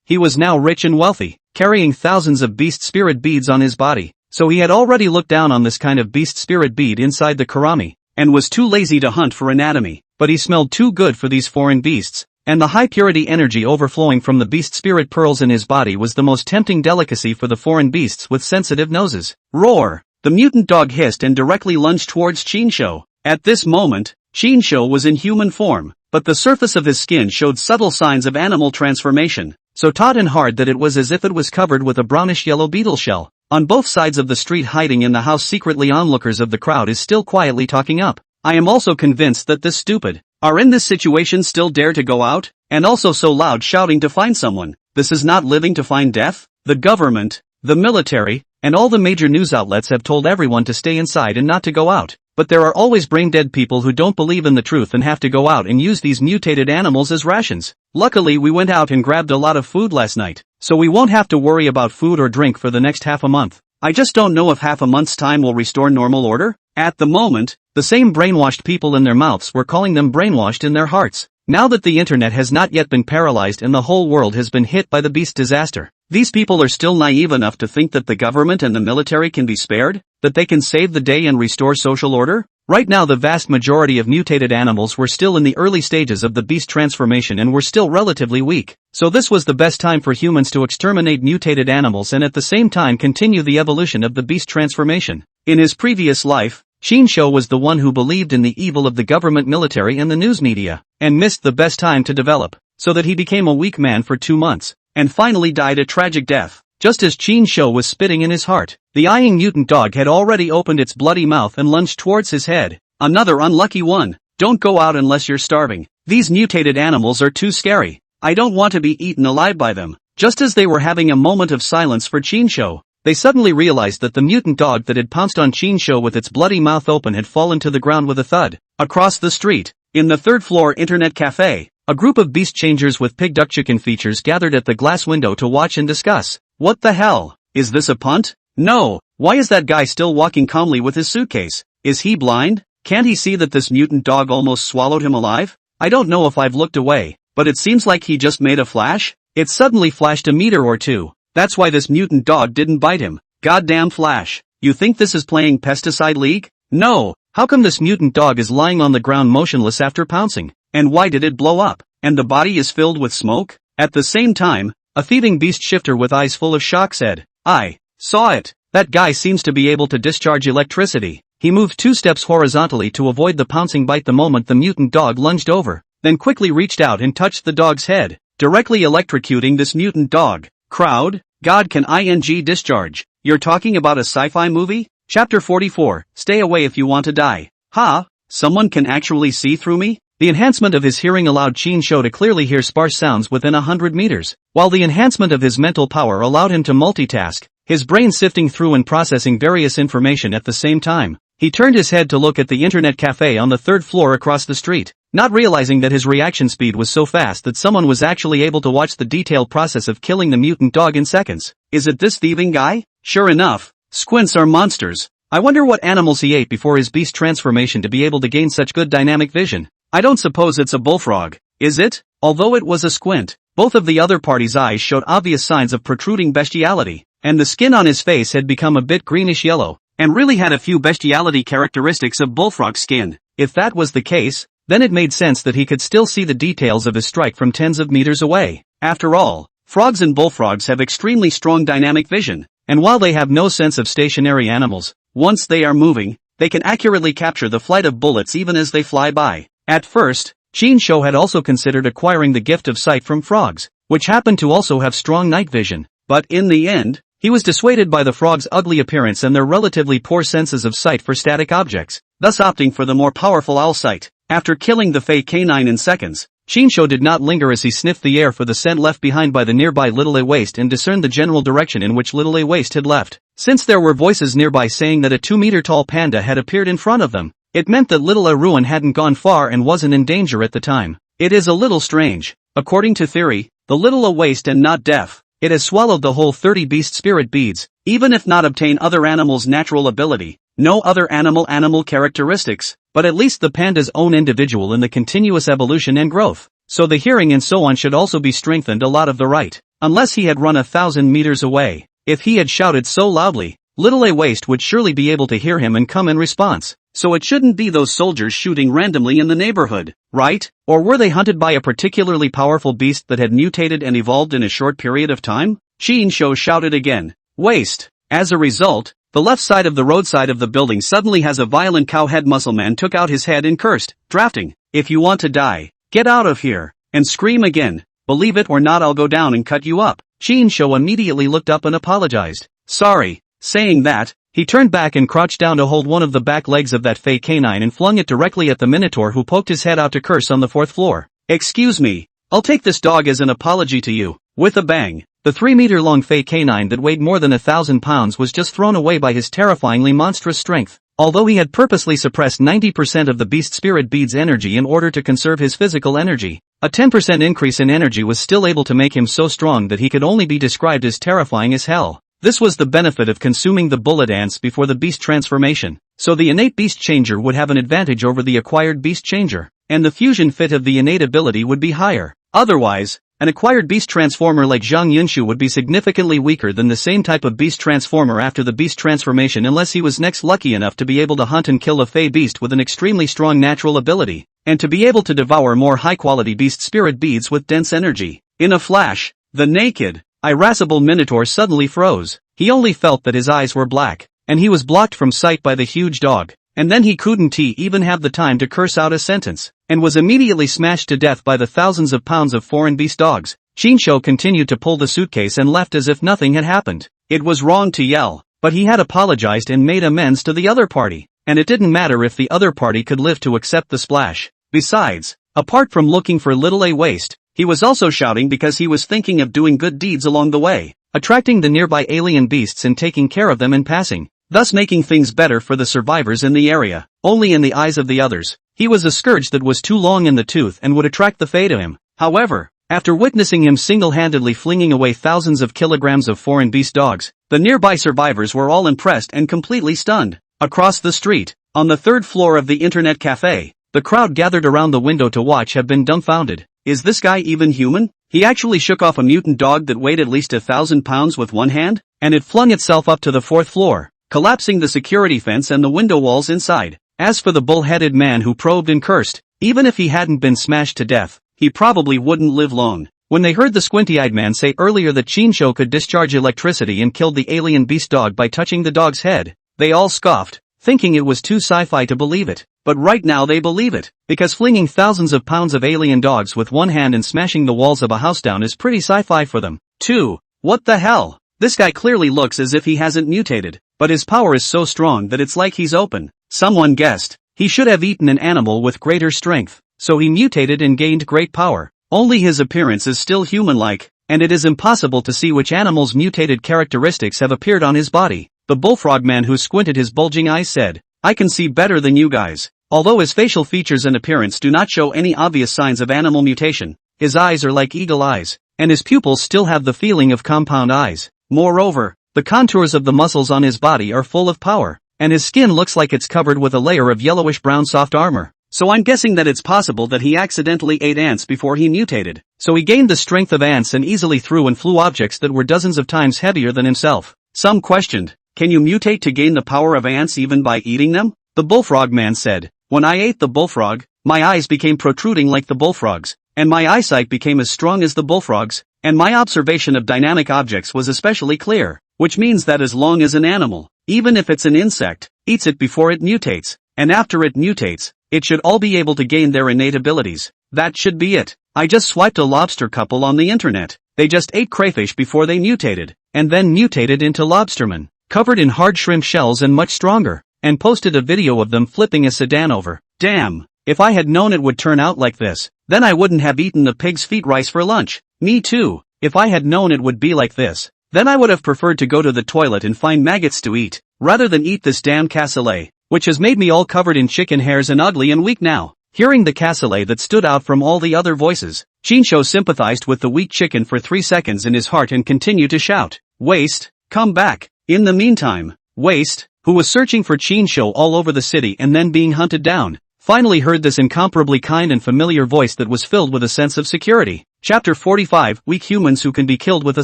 he was now rich and wealthy, carrying thousands of beast spirit beads on his body, so he had already looked down on this kind of beast spirit bead inside the Karami, and was too lazy to hunt for anatomy, but he smelled too good for these foreign beasts, and the high-purity energy overflowing from the beast spirit pearls in his body was the most tempting delicacy for the foreign beasts with sensitive noses. Roar! The mutant dog hissed and directly lunged towards Chinsho. At this moment, Chinsho was in human form, but the surface of his skin showed subtle signs of animal transformation, so taut and hard that it was as if it was covered with a brownish-yellow beetle shell. On both sides of the street, hiding in the house secretly, onlookers of the crowd is still quietly talking up. I am also convinced that this stupid are in this situation still dare to go out, and also so loud shouting to find someone. This is not living to find death. The government, the military, and all the major news outlets have told everyone to stay inside and not to go out. But there are always brain-dead people who don't believe in the truth and have to go out and use these mutated animals as rations. Luckily we went out and grabbed a lot of food last night, so we won't have to worry about food or drink for the next half a month. I just don't know if half a month's time will restore normal order. At the moment, the same brainwashed people in their mouths were calling them brainwashed in their hearts. Now that the internet has not yet been paralyzed and the whole world has been hit by the beast disaster, these people are still naive enough to think that the government and the military can be spared, that they can save the day and restore social order. Right now the vast majority of mutated animals were still in the early stages of the beast transformation and were still relatively weak, so this was the best time for humans to exterminate mutated animals and at the same time continue the evolution of the beast transformation. In his previous life, Chinsho was the one who believed in the evil of the government, military and the news media, and missed the best time to develop, so that he became a weak man for 2 months, and finally died a tragic death. just as Qin Shou was spitting in his heart. The eyeing mutant dog had already opened its bloody mouth and lunged towards his head. Another unlucky one. Don't go out unless you're starving. These mutated animals are too scary. I don't want to be eaten alive by them. Just as they were having a moment of silence for Qin Shou, they suddenly realized that the mutant dog that had pounced on Qin Shou with its bloody mouth open had fallen to the ground with a thud. Across the street, in the third-floor internet cafe, a group of beast changers with pig duck chicken features gathered at the glass window to watch and discuss. What the hell? Is this a punt? No. Why is that guy still walking calmly with his suitcase? Is he blind? Can't he see that this mutant dog almost swallowed him alive? I don't know if I've looked away, but it seems like he just made a flash. It suddenly flashed a meter or two. That's why this mutant dog didn't bite him. Goddamn flash. You think this is playing Pesticide League? No. How come this mutant dog is lying on the ground motionless after pouncing? And why did it blow up? And the body is filled with smoke? At the same time, a thieving beast shifter with eyes full of shock said, I saw it. That guy seems to be able to discharge electricity. He moved 2 steps horizontally to avoid the pouncing bite the moment the mutant dog lunged over, then quickly reached out and touched the dog's head, directly electrocuting this mutant dog. Crowd, God can ing discharge. You're talking about a sci-fi movie? Chapter 44, Stay away if you want to die. Ha! Someone can actually see through me? The enhancement of his hearing allowed Qin Shou to clearly hear sparse sounds within 100 meters, while the enhancement of his mental power allowed him to multitask, his brain sifting through and processing various information at the same time. He turned his head to look at the internet cafe on the 3rd floor across the street, not realizing that his reaction speed was so fast that someone was actually able to watch the detailed process of killing the mutant dog in seconds. Is it this thieving guy? Sure enough, squints are monsters. I wonder what animals he ate before his beast transformation to be able to gain such good dynamic vision. I don't suppose it's a bullfrog, is it? Although it was a squint, both of the other party's eyes showed obvious signs of protruding bestiality, and the skin on his face had become a bit greenish yellow, and really had a few bestiality characteristics of bullfrog skin. If that was the case, then it made sense that he could still see the details of his strike from tens of meters away. After all, frogs and bullfrogs have extremely strong dynamic vision, and while they have no sense of stationary animals, once they are moving, they can accurately capture the flight of bullets even as they fly by. At first, Qin Shou had also considered acquiring the gift of sight from frogs, which happened to also have strong night vision, but in the end, he was dissuaded by the frogs' ugly appearance and their relatively poor senses of sight for static objects, thus opting for the more powerful owl sight. After killing the fey canine in seconds, Qin Shou did not linger as he sniffed the air for the scent left behind by the nearby Little A Waste and discerned the general direction in which Little A Waste had left. Since there were voices nearby saying that a 2-meter-tall panda had appeared in front of them, it meant that Little A Ruin hadn't gone far and wasn't in danger at the time. It is a little strange. According to theory, the Little A Waste and not deaf, it has swallowed the whole 30 beast spirit beads, even if not obtain other animals' natural ability, no other animal characteristics, but at least the panda's own individual in the continuous evolution and growth. So the hearing and so on should also be strengthened a lot of the right. Unless he had run 1,000 meters away. If he had shouted so loudly, Little A Waste would surely be able to hear him and come in response. So it shouldn't be those soldiers shooting randomly in the neighborhood, right? Or were they hunted by a particularly powerful beast that had mutated and evolved in a short period of time? Qin Shou shouted again. Waste. As a result, the left side of the roadside of the building suddenly has a violent cowhead muscleman took out his head and cursed, drafting, if you want to die, get out of here, and scream again, believe it or not I'll go down and cut you up. Qin Shou immediately looked up and apologized. Sorry. Saying that, he turned back and crouched down to hold one of the back legs of that fey canine and flung it directly at the minotaur who poked his head out to curse on the 4th floor. Excuse me, I'll take this dog as an apology to you. With a bang, the 3-meter-long fey canine that weighed more than 1,000 pounds was just thrown away by his terrifyingly monstrous strength. Although he had purposely suppressed 90% of the beast spirit bead's energy in order to conserve his physical energy, a 10% increase in energy was still able to make him so strong that he could only be described as terrifying as hell. This was the benefit of consuming the bullet ants before the beast transformation, so the innate beast changer would have an advantage over the acquired beast changer, and the fusion fit of the innate ability would be higher. Otherwise, an acquired beast transformer like Zhang Yunshu would be significantly weaker than the same type of beast transformer after the beast transformation unless he was next lucky enough to be able to hunt and kill a fey beast with an extremely strong natural ability, and to be able to devour more high-quality beast spirit beads with dense energy. In a flash, the naked, irascible minotaur suddenly froze. He only felt that his eyes were black, and he was blocked from sight by the huge dog, and then he couldn't even have the time to curse out a sentence, and was immediately smashed to death by the thousands of pounds of foreign beast dogs. Chinsho continued to pull the suitcase and left as if nothing had happened. It was wrong to yell, but he had apologized and made amends to the other party, and it didn't matter if the other party could live to accept the splash. Besides, apart from looking for little a waste, he was also shouting because he was thinking of doing good deeds along the way, attracting the nearby alien beasts and taking care of them in passing, thus making things better for the survivors in the area. Only in the eyes of the others, he was a scourge that was too long in the tooth and would attract the Fae to him. However, after witnessing him single-handedly flinging away thousands of kilograms of foreign beast dogs, the nearby survivors were all impressed and completely stunned. Across the street, on the third floor of the internet cafe, the crowd gathered around the window to watch have been dumbfounded. Is this guy even human? He actually shook off a mutant dog that weighed at least 1,000 pounds with one hand, and it flung itself up to the fourth floor, collapsing the security fence and the window walls inside. As for the bull-headed man who probed and cursed, even if he hadn't been smashed to death, he probably wouldn't live long. When they heard the squinty-eyed man say earlier that Chinsho could discharge electricity and killed the alien beast dog by touching the dog's head, they all scoffed, thinking it was too sci-fi to believe it. But right now they believe it, because flinging thousands of pounds of alien dogs with one hand and smashing the walls of a house down is pretty sci-fi for them. 2. What the hell? This guy clearly looks as if he hasn't mutated, but his power is so strong that it's like he's open. Someone guessed, he should have eaten an animal with greater strength, so he mutated and gained great power. Only his appearance is still human-like, and it is impossible to see which animal's mutated characteristics have appeared on his body. The bullfrog man who squinted his bulging eyes said, I can see better than you guys. Although his facial features and appearance do not show any obvious signs of animal mutation, his eyes are like eagle eyes, and his pupils still have the feeling of compound eyes. Moreover, the contours of the muscles on his body are full of power, and his skin looks like it's covered with a layer of yellowish-brown soft armor. So I'm guessing that it's possible that he accidentally ate ants before he mutated. So he gained the strength of ants and easily threw and flew objects that were dozens of times heavier than himself. Some questioned, can you mutate to gain the power of ants even by eating them? The bullfrog man said, when I ate the bullfrog, my eyes became protruding like the bullfrog's, and my eyesight became as strong as the bullfrog's, and my observation of dynamic objects was especially clear, which means that as long as an animal, even if it's an insect, eats it before it mutates, and after it mutates, it should all be able to gain their innate abilities. That should be it. I just swiped a lobster couple on the internet. They just ate crayfish before they mutated, and then mutated into lobstermen, covered in hard shrimp shells and much stronger, and posted a video of them flipping a sedan over. Damn, if I had known it would turn out like this, then I wouldn't have eaten the pig's feet rice for lunch. Me too, if I had known it would be like this, then I would have preferred to go to the toilet and find maggots to eat, rather than eat this damn cassoulet, which has made me all covered in chicken hairs and ugly and weak now. Hearing the cassoulet that stood out from all the other voices, Chinsho sympathized with the weak chicken for 3 seconds in his heart and continued to shout, Waste, come back. In the meantime, Waste, who was searching for Chinsho all over the city and then being hunted down, finally heard this incomparably kind and familiar voice that was filled with a sense of security. Chapter 45, Weak humans who can be killed with a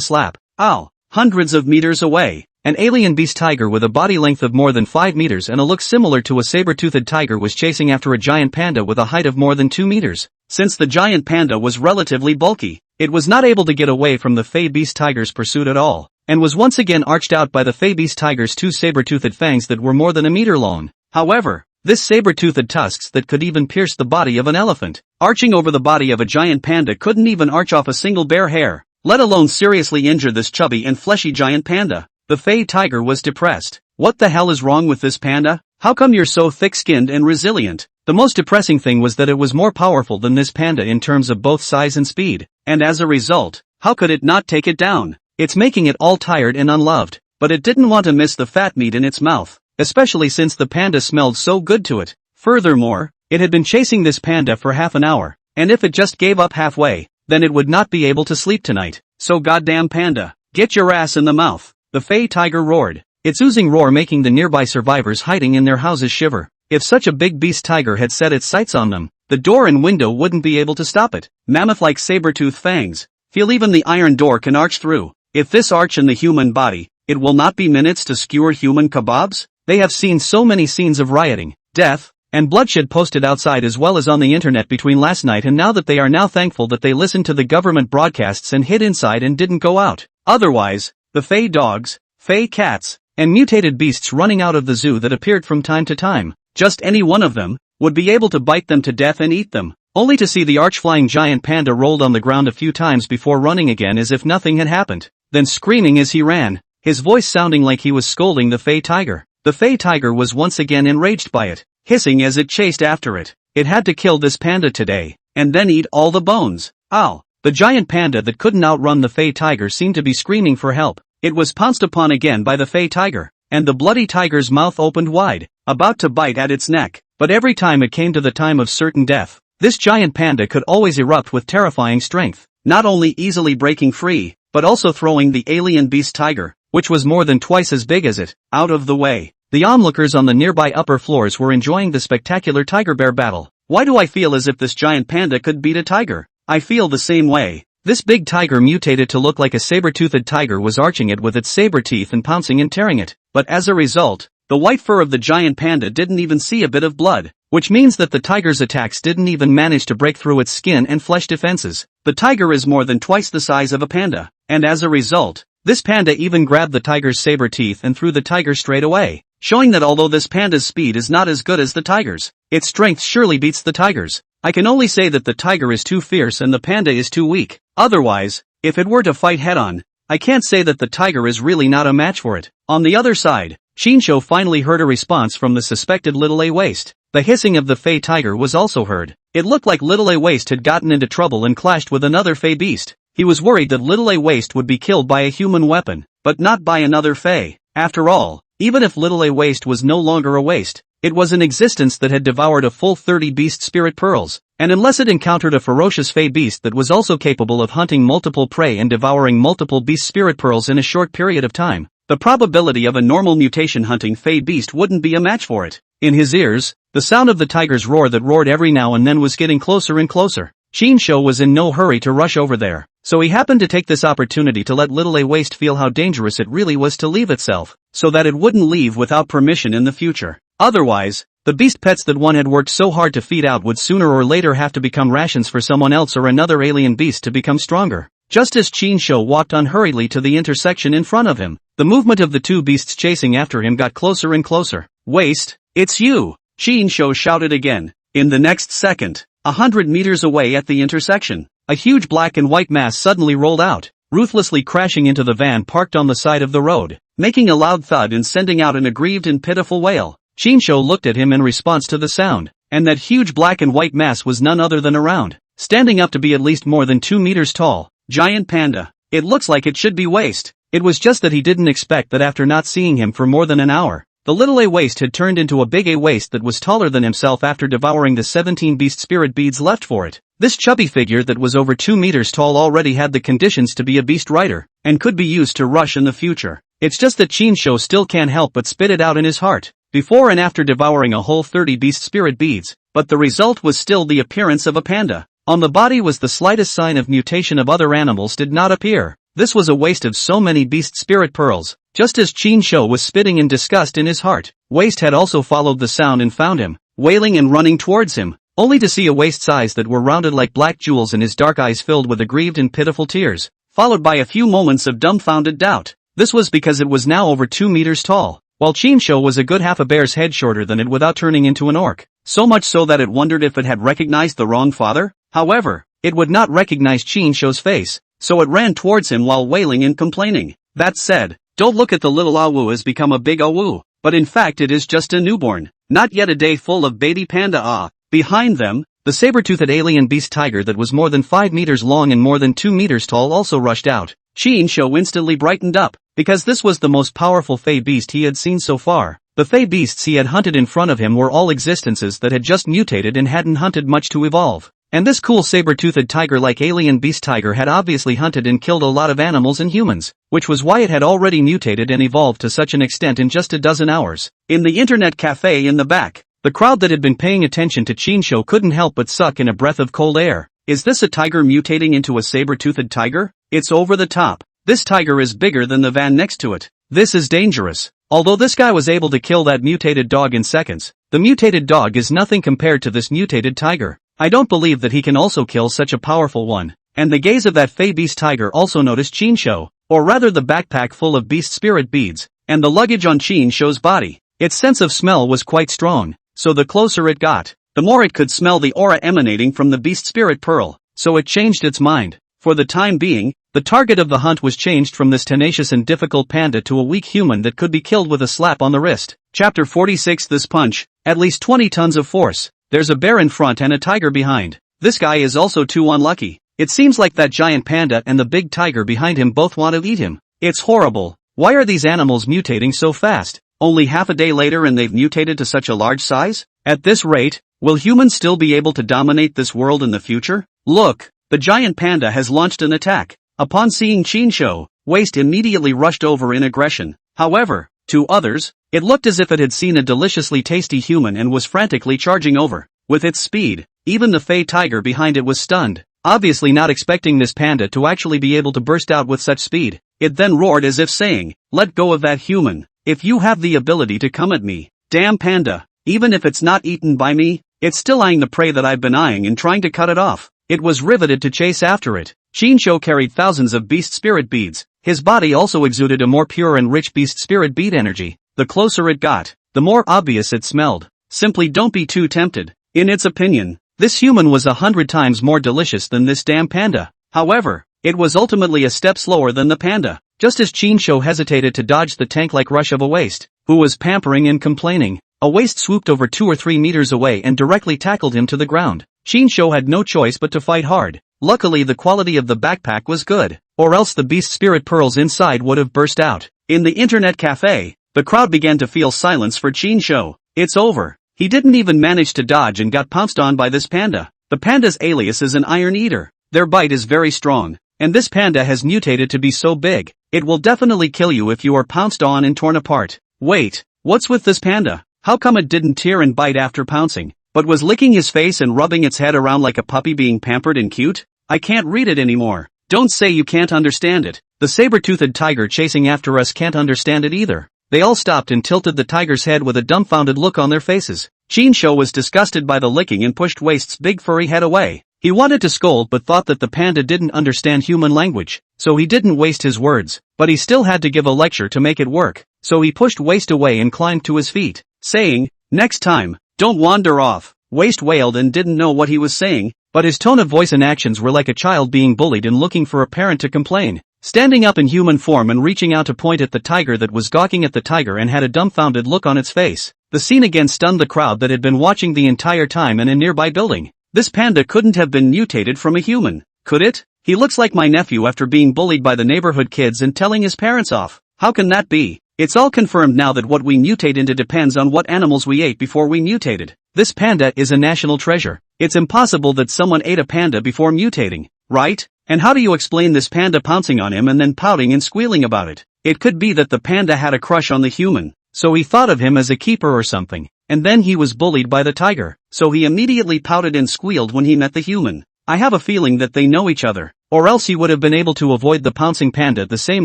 slap. Ow! Hundreds of meters away, an alien beast tiger with a body length of more than 5 meters and a look similar to a saber-toothed tiger was chasing after a giant panda with a height of more than 2 meters. Since the giant panda was relatively bulky, it was not able to get away from the Fey beast tiger's pursuit at all, and was once again arched out by the Fey beast tiger's 2 saber-toothed fangs that were more than a meter long. However, this saber-toothed tusks that could even pierce the body of an elephant, arching over the body of a giant panda couldn't even arch off a single bare hair, let alone seriously injure this chubby and fleshy giant panda. The Fey tiger was depressed. What the hell is wrong with this panda? How come you're so thick-skinned and resilient? The most depressing thing was that it was more powerful than this panda in terms of both size and speed, and as a result, how could it not take it down? It's making it all tired and unloved, but it didn't want to miss the fat meat in its mouth, especially since the panda smelled so good to it. Furthermore, it had been chasing this panda for half an hour, and if it just gave up halfway, then it would not be able to sleep tonight. So goddamn panda, get your ass in the mouth. The Fey tiger roared, its oozing roar making the nearby survivors hiding in their houses shiver. If such a big beast tiger had set its sights on them, the door and window wouldn't be able to stop it. Mammoth-like saber-tooth fangs. Feel even the iron door can arch through. If this arch in the human body, it will not be minutes to skewer human kebabs? They have seen so many scenes of rioting, death, and bloodshed posted outside as well as on the internet between last night and now that they are now thankful that they listened to the government broadcasts and hid inside and didn't go out. Otherwise, the Fey dogs, Fey cats, and mutated beasts running out of the zoo that appeared from time to time, just any one of them, would be able to bite them to death and eat them. only to see the arch-flying giant panda rolled on the ground a few times before running again as if nothing had happened, then screaming as he ran, his voice sounding like he was scolding the Fey tiger. The Fey tiger was once again enraged by it, hissing as it chased after it. It had to kill this panda today, and then eat all the bones. Ow! The giant panda that couldn't outrun the Fey tiger seemed to be screaming for help. It was pounced upon again by the Fey tiger, and the bloody tiger's mouth opened wide, about to bite at its neck. But every time it came to the time of certain death, this giant panda could always erupt with terrifying strength, not only easily breaking free, but also throwing the alien beast tiger, which was more than twice as big as it, out of the way. The onlookers on the nearby upper floors were enjoying the spectacular tiger-bear battle. Why do I feel as if this giant panda could beat a tiger? I feel the same way. This big tiger mutated to look like a saber-toothed tiger was arching it with its saber teeth and pouncing and tearing it, but as a result, the white fur of the giant panda didn't even see a bit of blood, which means that the tiger's attacks didn't even manage to break through its skin and flesh defenses. The tiger is more than twice the size of a panda, and as a result, this panda even grabbed the tiger's saber teeth and threw the tiger straight away, showing that although this panda's speed is not as good as the tiger's, its strength surely beats the tiger's. I can only say that the tiger is too fierce and the panda is too weak. Otherwise, if it were to fight head-on, I can't say that the tiger is really not a match for it. On the other side, Shinsho finally heard a response from the suspected Little A Waste. The hissing of the Fey tiger was also heard. It looked like Little A Waste had gotten into trouble and clashed with another Fey beast. He was worried that Little A Waste would be killed by a human weapon, but not by another Fey. After all, even if Little A Waste was no longer a waste, it was an existence that had devoured a full 30 beast spirit pearls, and unless it encountered a ferocious Fey beast that was also capable of hunting multiple prey and devouring multiple beast spirit pearls in a short period of time, the probability of a normal mutation hunting Fey beast wouldn't be a match for it. In his ears, the sound of the tiger's roar that roared every now and then was getting closer and closer. Shinsho was in no hurry to rush over there, so he happened to take this opportunity to let Little A Waste feel how dangerous it really was to leave itself, so that it wouldn't leave without permission in the future. Otherwise, the beast pets that one had worked so hard to feed out would sooner or later have to become rations for someone else or another alien beast to become stronger. Just as Shinsho walked unhurriedly to the intersection in front of him, the movement of the two beasts chasing after him got closer and closer. "Waste, it's you!" Shinsho shouted again. In the next second, 100 meters away at the intersection, a huge black and white mass suddenly rolled out, ruthlessly crashing into the van parked on the side of the road, making a loud thud and sending out an aggrieved and pitiful wail. Shinsho looked at him in response to the sound, and that huge black and white mass was none other than around, standing up to be at least more than 2 meters tall, giant panda. It looks like it should be Waste. It was just that he didn't expect that after not seeing him for more than an hour, the Little A Waste had turned into a big A Waste that was taller than himself after devouring the 17 beast spirit beads left for it. This chubby figure that was over 2 meters tall already had the conditions to be a beast rider, and could be used to rush in the future. It's just that Shinsho still can't help but spit it out in his heart, before and after devouring a whole 30 beast spirit beads, but the result was still the appearance of a panda. On the body was the slightest sign of mutation of other animals did not appear. This was a waste of so many beast spirit pearls. Just as Shinsho was spitting in disgust in his heart, Waste had also followed the sound and found him, wailing and running towards him, only to see a Waste's eyes that were rounded like black jewels and his dark eyes filled with aggrieved and pitiful tears, followed by a few moments of dumbfounded doubt. This was because it was now over 2 meters tall, while Shinsho was a good half a bear's head shorter than it without turning into an orc, so much so that it wondered if it had recognized the wrong father. However, it would not recognize Shinsho's face, so it ran towards him while wailing and complaining. That said, don't look at the little Awu as become a big Awu, but in fact it is just a newborn, not yet a day full of baby panda. Behind them, the saber-toothed alien beast tiger that was more than 5 meters long and more than 2 meters tall also rushed out. Shinsho instantly brightened up, because this was the most powerful Fey beast he had seen so far. The Fey beasts he had hunted in front of him were all existences that had just mutated and hadn't hunted much to evolve. And this cool saber-toothed tiger-like alien beast tiger had obviously hunted and killed a lot of animals and humans, which was why it had already mutated and evolved to such an extent in just a dozen hours. In the internet cafe in the back, the crowd that had been paying attention to Shinsho couldn't help but suck in a breath of cold air. Is this a tiger mutating into a saber-toothed tiger? It's over the top. This tiger is bigger than the van next to it. This is dangerous. Although this guy was able to kill that mutated dog in seconds, the mutated dog is nothing compared to this mutated tiger. I don't believe that he can also kill such a powerful one. And the gaze of that Fey beast tiger also noticed Shinsho, or rather the backpack full of beast spirit beads, and the luggage on Shinsho's body. Its sense of smell was quite strong, so the closer it got, the more it could smell the aura emanating from the beast spirit pearl, so it changed its mind. For the time being, the target of the hunt was changed from this tenacious and difficult panda to a weak human that could be killed with a slap on the wrist. Chapter 46. This punch, at least 20 tons of force. There's a bear in front and a tiger behind. This guy is also too unlucky. It seems like that giant panda and the big tiger behind him both want to eat him. It's horrible. Why are these animals mutating so fast? Only half a day later and they've mutated to such a large size? At this rate, will humans still be able to dominate this world in the future? Look, the giant panda has launched an attack. Upon seeing Chinsho, Waste immediately rushed over in aggression. However, to others, it looked as if it had seen a deliciously tasty human and was frantically charging over. With its speed, even the Fey tiger behind it was stunned, obviously not expecting this panda to actually be able to burst out with such speed. It then roared as if saying, "Let go of that human, if you have the ability to come at me. Damn panda, even if it's not eaten by me, it's still eyeing the prey that I've been eyeing and trying to cut it off." It was riveted to chase after it. Chinsho carried thousands of beast spirit beads. His body also exuded a more pure and rich beast spirit bead energy. The closer it got, the more obvious it smelled. Simply don't be too tempted. In its opinion, this human was 100 times more delicious than this damn panda. However, it was ultimately a step slower than the panda. Just as Chinsho hesitated to dodge the tank-like rush of a waste, who was pampering and complaining, a waste swooped over 2 or 3 meters away and directly tackled him to the ground. Chinsho had no choice but to fight hard. Luckily the quality of the backpack was good, or else the beast spirit pearls inside would have burst out. In the internet cafe, the crowd began to feel silence for Chinsho. It's over. He didn't even manage to dodge and got pounced on by this panda. The panda's alias is an iron eater. Their bite is very strong, and this panda has mutated to be so big, it will definitely kill you if you are pounced on and torn apart. Wait, what's with this panda? How come it didn't tear and bite after pouncing, but was licking his face and rubbing its head around like a puppy being pampered and cute? I can't read it anymore. Don't say you can't understand it. The saber-toothed tiger chasing after us can't understand it either. They all stopped and tilted the tiger's head with a dumbfounded look on their faces. Chinsho was disgusted by the licking and pushed Waste's big furry head away. He wanted to scold but thought that the panda didn't understand human language, so he didn't waste his words, but he still had to give a lecture to make it work, so he pushed Waste away and climbed to his feet, saying, "Next time, don't wander off." Waste wailed and didn't know what he was saying, but his tone of voice and actions were like a child being bullied and looking for a parent to complain. Standing up in human form and reaching out to point at the tiger that was gawking at the tiger and had a dumbfounded look on its face. The scene again stunned the crowd that had been watching the entire time in a nearby building. This panda couldn't have been mutated from a human, could it? He looks like my nephew after being bullied by the neighborhood kids and telling his parents off. How can that be? It's all confirmed now that what we mutate into depends on what animals we ate before we mutated. This panda is a national treasure. It's impossible that someone ate a panda before mutating, right? And how do you explain this panda pouncing on him and then pouting and squealing about it? It could be that the panda had a crush on the human, so he thought of him as a keeper or something, and then he was bullied by the tiger, so he immediately pouted and squealed when he met the human. I have a feeling that they know each other, or else he would have been able to avoid the pouncing panda the same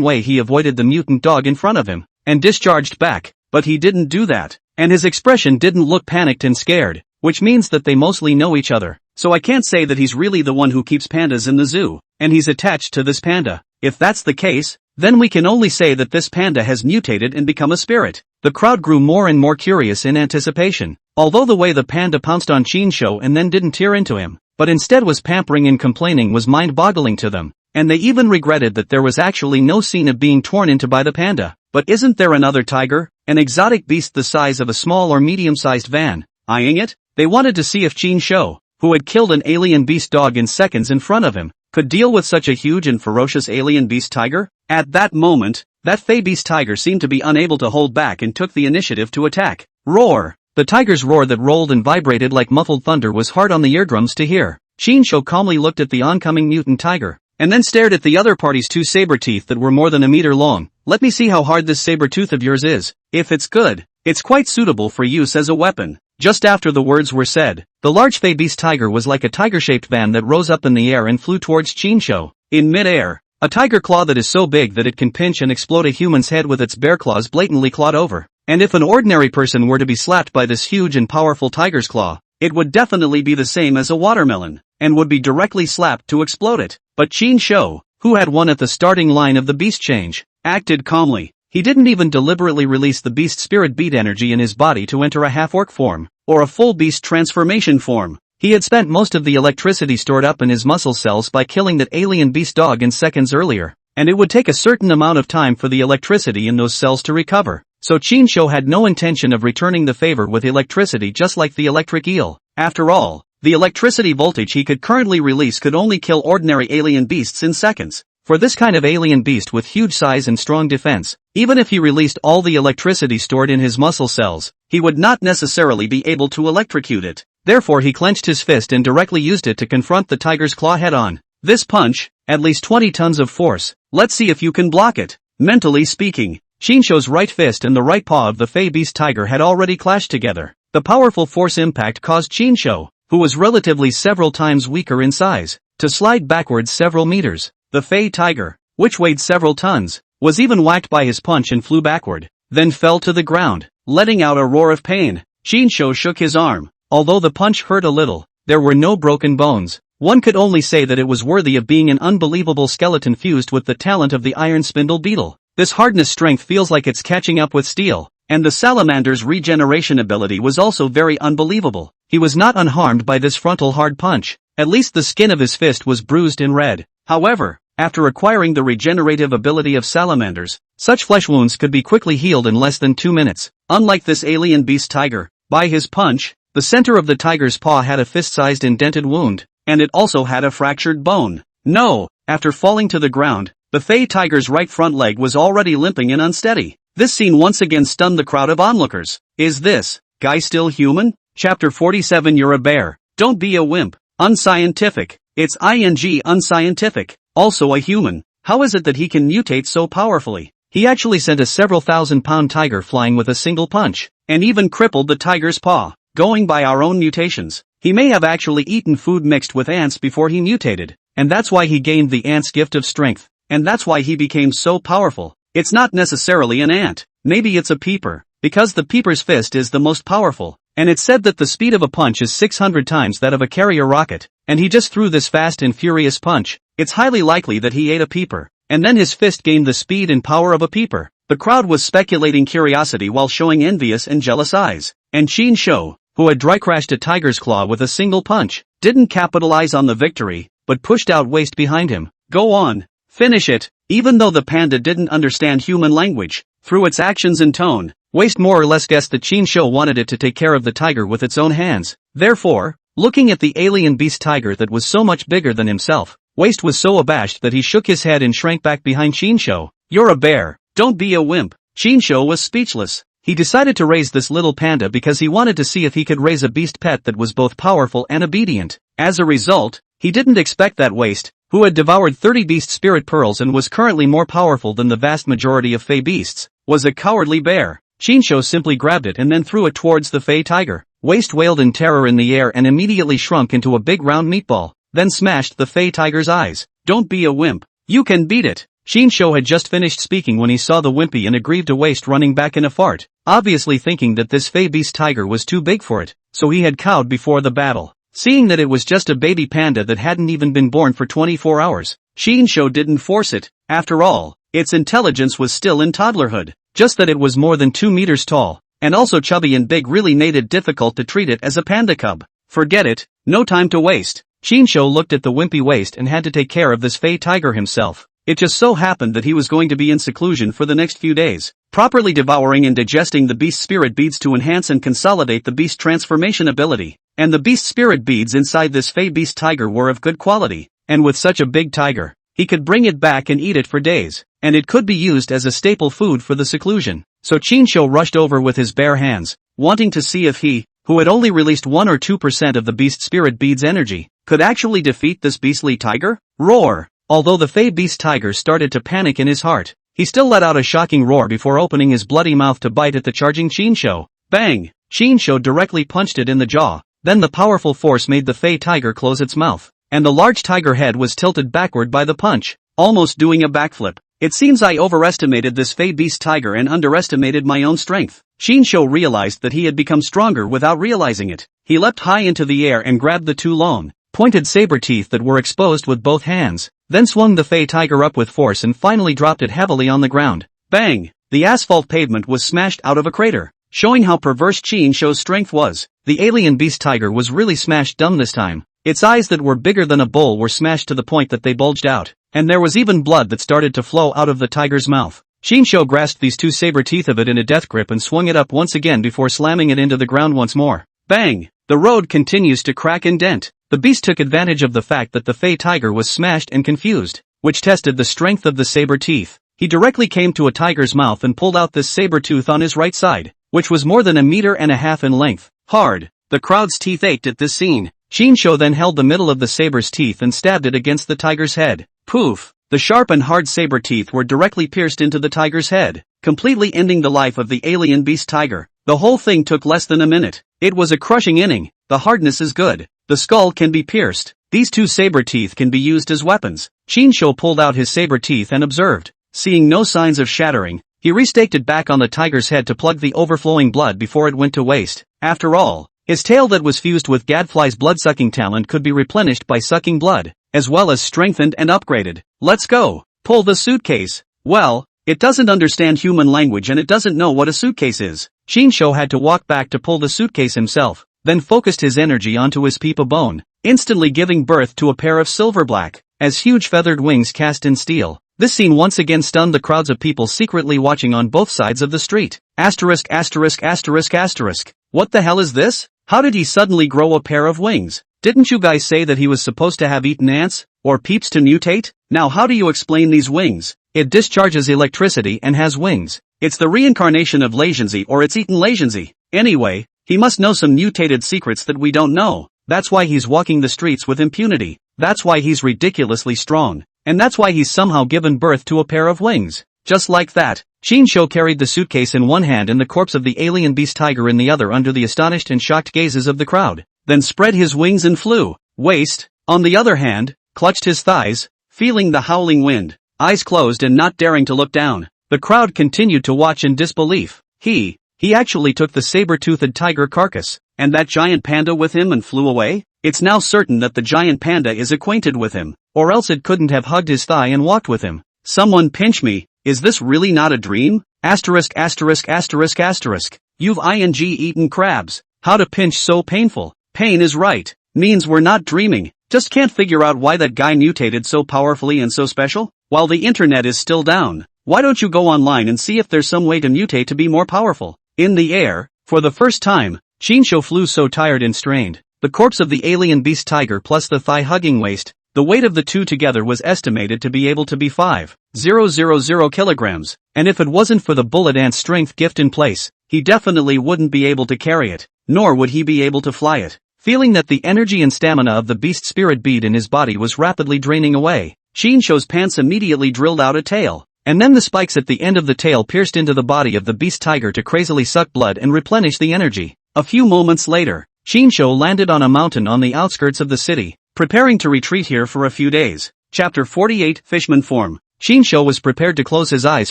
way he avoided the mutant dog in front of him, and discharged back, but he didn't do that, and his expression didn't look panicked and scared, which means that they mostly know each other. So I can't say that he's really the one who keeps pandas in the zoo, and he's attached to this panda. If that's the case, then we can only say that this panda has mutated and become a spirit. The crowd grew more and more curious in anticipation. Although the way the panda pounced on Chinsho and then didn't tear into him, but instead was pampering and complaining was mind-boggling to them, and they even regretted that there was actually no scene of being torn into by the panda. But isn't there another tiger, an exotic beast the size of a small or medium-sized van, eyeing it? They wanted to see if Chinsho, who had killed an alien beast dog in seconds in front of him, could deal with such a huge and ferocious alien beast tiger. At that moment, that Fey beast tiger seemed to be unable to hold back and took the initiative to attack. Roar! The tiger's roar that rolled and vibrated like muffled thunder was hard on the eardrums to hear. Chinsho calmly looked at the oncoming mutant tiger, and then stared at the other party's 2 saber teeth that were more than a meter long. "Let me see how hard this saber tooth of yours is. If it's good, it's quite suitable for use as a weapon." Just after the words were said, the large Fey beast tiger was like a tiger-shaped van that rose up in the air and flew towards Chinsho. In mid-air, a tiger claw that is so big that it can pinch and explode a human's head with its bare claws blatantly clawed over. And if an ordinary person were to be slapped by this huge and powerful tiger's claw, it would definitely be the same as a watermelon, and would be directly slapped to explode it. But Chinsho, who had won at the starting line of the beast change, acted calmly. He didn't even deliberately release the beast spirit bead energy in his body to enter a half-orc form, or a full beast transformation form. He had spent most of the electricity stored up in his muscle cells by killing that alien beast dog in seconds earlier, and it would take a certain amount of time for the electricity in those cells to recover. So Chinsho had no intention of returning the favor with electricity, just like the electric eel. After all, the electricity voltage he could currently release could only kill ordinary alien beasts in seconds. For this kind of alien beast with huge size and strong defense, even if he released all the electricity stored in his muscle cells, he would not necessarily be able to electrocute it. Therefore he clenched his fist and directly used it to confront the tiger's claw head-on. This punch, at least 20 tons of force. Let's see if you can block it. Mentally speaking, Chinsho's right fist and the right paw of the Fey Beast Tiger had already clashed together. The powerful force impact caused Chinsho, who was relatively several times weaker in size, to slide backwards several meters. The Fey Tiger, which weighed several tons, was even whacked by his punch and flew backward, then fell to the ground, letting out a roar of pain. Chinsho shook his arm. Although the punch hurt a little, there were no broken bones. One could only say that it was worthy of being an unbelievable skeleton fused with the talent of the iron spindle beetle. This hardness strength feels like it's catching up with steel, and the salamander's regeneration ability was also very unbelievable. He was not unharmed by this frontal hard punch. At least the skin of his fist was bruised and red. However, after acquiring the regenerative ability of salamanders, such flesh wounds could be quickly healed in less than 2 minutes. Unlike this alien beast tiger, by his punch, the center of the tiger's paw had a fist-sized indented wound, and it also had a fractured bone. No, after falling to the ground, the Fey tiger's right front leg was already limping and unsteady. This scene once again stunned the crowd of onlookers. Is this guy still human? Chapter 47. You're a bear. Don't be a wimp. Unscientific. It's ing unscientific. Also a human. How is it that he can mutate so powerfully? He actually sent a several thousand-pound tiger flying with a single punch, and even crippled the tiger's paw. Going by our own mutations, he may have actually eaten food mixed with ants before he mutated, and that's why he gained the ant's gift of strength, and that's why he became so powerful. It's not necessarily an ant, maybe it's a peeper, because the peeper's fist is the most powerful, and it's said that the speed of a punch is 600 times that of a carrier rocket, and he just threw this fast and furious punch. It's highly likely that he ate a peeper, and then his fist gained the speed and power of a peeper. The crowd was speculating curiosity while showing envious and jealous eyes, and Chinsho, who had dry crashed a tiger's claw with a single punch, didn't capitalize on the victory, but pushed out Waste behind him. Go on, finish it. Even though the panda didn't understand human language, through its actions and tone, Waste more or less guessed that Chinsho wanted it to take care of the tiger with its own hands. Therefore, looking at the alien beast tiger that was so much bigger than himself, Waste was so abashed that he shook his head and shrank back behind Chinsho. You're a bear. Don't be a wimp. Chinsho was speechless. He decided to raise this little panda because he wanted to see if he could raise a beast pet that was both powerful and obedient. As a result, he didn't expect that Waste, who had devoured 30 beast spirit pearls and was currently more powerful than the vast majority of Fey beasts, was a cowardly bear. Chinsho simply grabbed it and then threw it towards the Fey tiger. Waste wailed in terror in the air and immediately shrunk into a big round meatball, then smashed the Fey tiger's eyes. Don't be a wimp. You can beat it. Chinsho had just finished speaking when he saw the wimpy and aggrieved Waste running back in a fart, obviously thinking that this Fey beast tiger was too big for it, so he had cowed before the battle. Seeing that it was just a baby panda that hadn't even been born for 24 hours, Chinsho didn't force it. After all, its intelligence was still in toddlerhood, just that it was more than 2 meters tall, and also chubby and big really made it difficult to treat it as a panda cub. Forget it, no time to waste. Chinsho looked at the wimpy Waste and had to take care of this Fey tiger himself. It just so happened that he was going to be in seclusion for the next few days, properly devouring and digesting the beast spirit beads to enhance and consolidate the beast transformation ability. And the beast spirit beads inside this Fey beast tiger were of good quality, and with such a big tiger, he could bring it back and eat it for days, and it could be used as a staple food for the seclusion. So Chinsho rushed over with his bare hands, wanting to see if he, who had only released 1 or 2% of the beast spirit beads energy, could actually defeat this beastly tiger? Roar! Although the Fey beast tiger started to panic in his heart, he still let out a shocking roar before opening his bloody mouth to bite at the charging Chinsho. Bang! Chinsho directly punched it in the jaw. Then the powerful force made the Fey tiger close its mouth, and the large tiger head was tilted backward by the punch, almost doing a backflip. It seems I overestimated this Fey beast tiger and underestimated my own strength. Chinsho realized that he had become stronger without realizing it. He leapt high into the air and grabbed the 2 long, pointed saber teeth that were exposed with both hands, then swung the Fey tiger up with force and finally dropped it heavily on the ground. Bang! the asphalt pavement was smashed out of a crater, showing how perverse Qin Shou's strength was. The alien beast tiger was really smashed dumb this time. Its eyes that were bigger than a bowl were smashed to the point that they bulged out, and there was even blood that started to flow out of the tiger's mouth. Qin Shou grasped these two saber teeth of it in a death grip and swung it up once again before slamming it into the ground once more. Bang! The road continues to crack and dent. The beast took advantage of the fact that the Fey tiger was smashed and confused, which tested the strength of the saber teeth. He directly came to a tiger's mouth and pulled out this saber tooth on his right side, which was more than 1.5 meters in length. Hard. The crowd's teeth ached at this scene. Qin Shou then held the middle of the saber's teeth and stabbed it against the tiger's head. Poof! The sharp and hard saber teeth were directly pierced into the tiger's head, completely ending the life of the alien beast tiger. The whole thing took less than a minute. It was a crushing inning. The hardness is good. The skull can be pierced. These two saber teeth can be used as weapons. Qin Shou pulled out his saber teeth and observed. Seeing no signs of shattering, he restaked it back on the tiger's head to plug the overflowing blood before it went to waste. After all, his tail that was fused with Gadfly's blood-sucking talent could be replenished by sucking blood, as well as strengthened and upgraded. Let's go. Pull the suitcase. Well, it doesn't understand human language and it doesn't know what a suitcase is. Qin Shou had to walk back to pull the suitcase himself, then focused his energy onto his peepa bone, instantly giving birth to a pair of silver-black, as huge feathered wings cast in steel. This scene once again stunned the crowds of people secretly watching on both sides of the street. Asterisk asterisk asterisk asterisk. What the hell is this? How did he suddenly grow a pair of wings? Didn't you guys say that he was supposed to have eaten ants, or peeps to mutate? Now how do you explain these wings? It discharges electricity and has wings. It's the reincarnation of Lazenzi or it's eaten Lazenzi. Anyway, he must know some mutated secrets that we don't know. That's why he's walking the streets with impunity. That's why he's ridiculously strong. And that's why he's somehow given birth to a pair of wings. Just like that, Qin Shou carried the suitcase in one hand and the corpse of the alien beast tiger in the other under the astonished and shocked gazes of the crowd, then spread his wings and flew. Waste, on the other hand, clutched his thighs, feeling the howling wind, eyes closed and not daring to look down. The crowd continued to watch in disbelief. He actually took the saber-toothed tiger carcass, and that giant panda with him and flew away? It's now certain that the giant panda is acquainted with him, or else it couldn't have hugged his thigh and walked with him. Someone pinch me. Is this really not a dream? Asterisk asterisk asterisk asterisk. You've eaten crabs. How to pinch so painful? Pain is right. Means we're not dreaming. Just can't figure out why that guy mutated so powerfully and so special? While the internet is still down, why don't you go online and see if there's some way to mutate to be more powerful? In the air, for the first time, Qin Shou flew so tired and strained. The corpse of the alien beast tiger plus the thigh-hugging waist, the weight of the two together was estimated to be able to be 5,000 kilograms, and if it wasn't for the bullet ant's strength gift in place, he definitely wouldn't be able to carry it, nor would he be able to fly it. Feeling that the energy and stamina of the beast spirit bead in his body was rapidly draining away, Qin Shou's pants immediately drilled out a tail, and then the spikes at the end of the tail pierced into the body of the beast tiger to crazily suck blood and replenish the energy. A few moments later, Qin Shou landed on a mountain on the outskirts of the city, preparing to retreat here for a few days. Chapter 48 Fishman Form. Qin Shou was prepared to close his eyes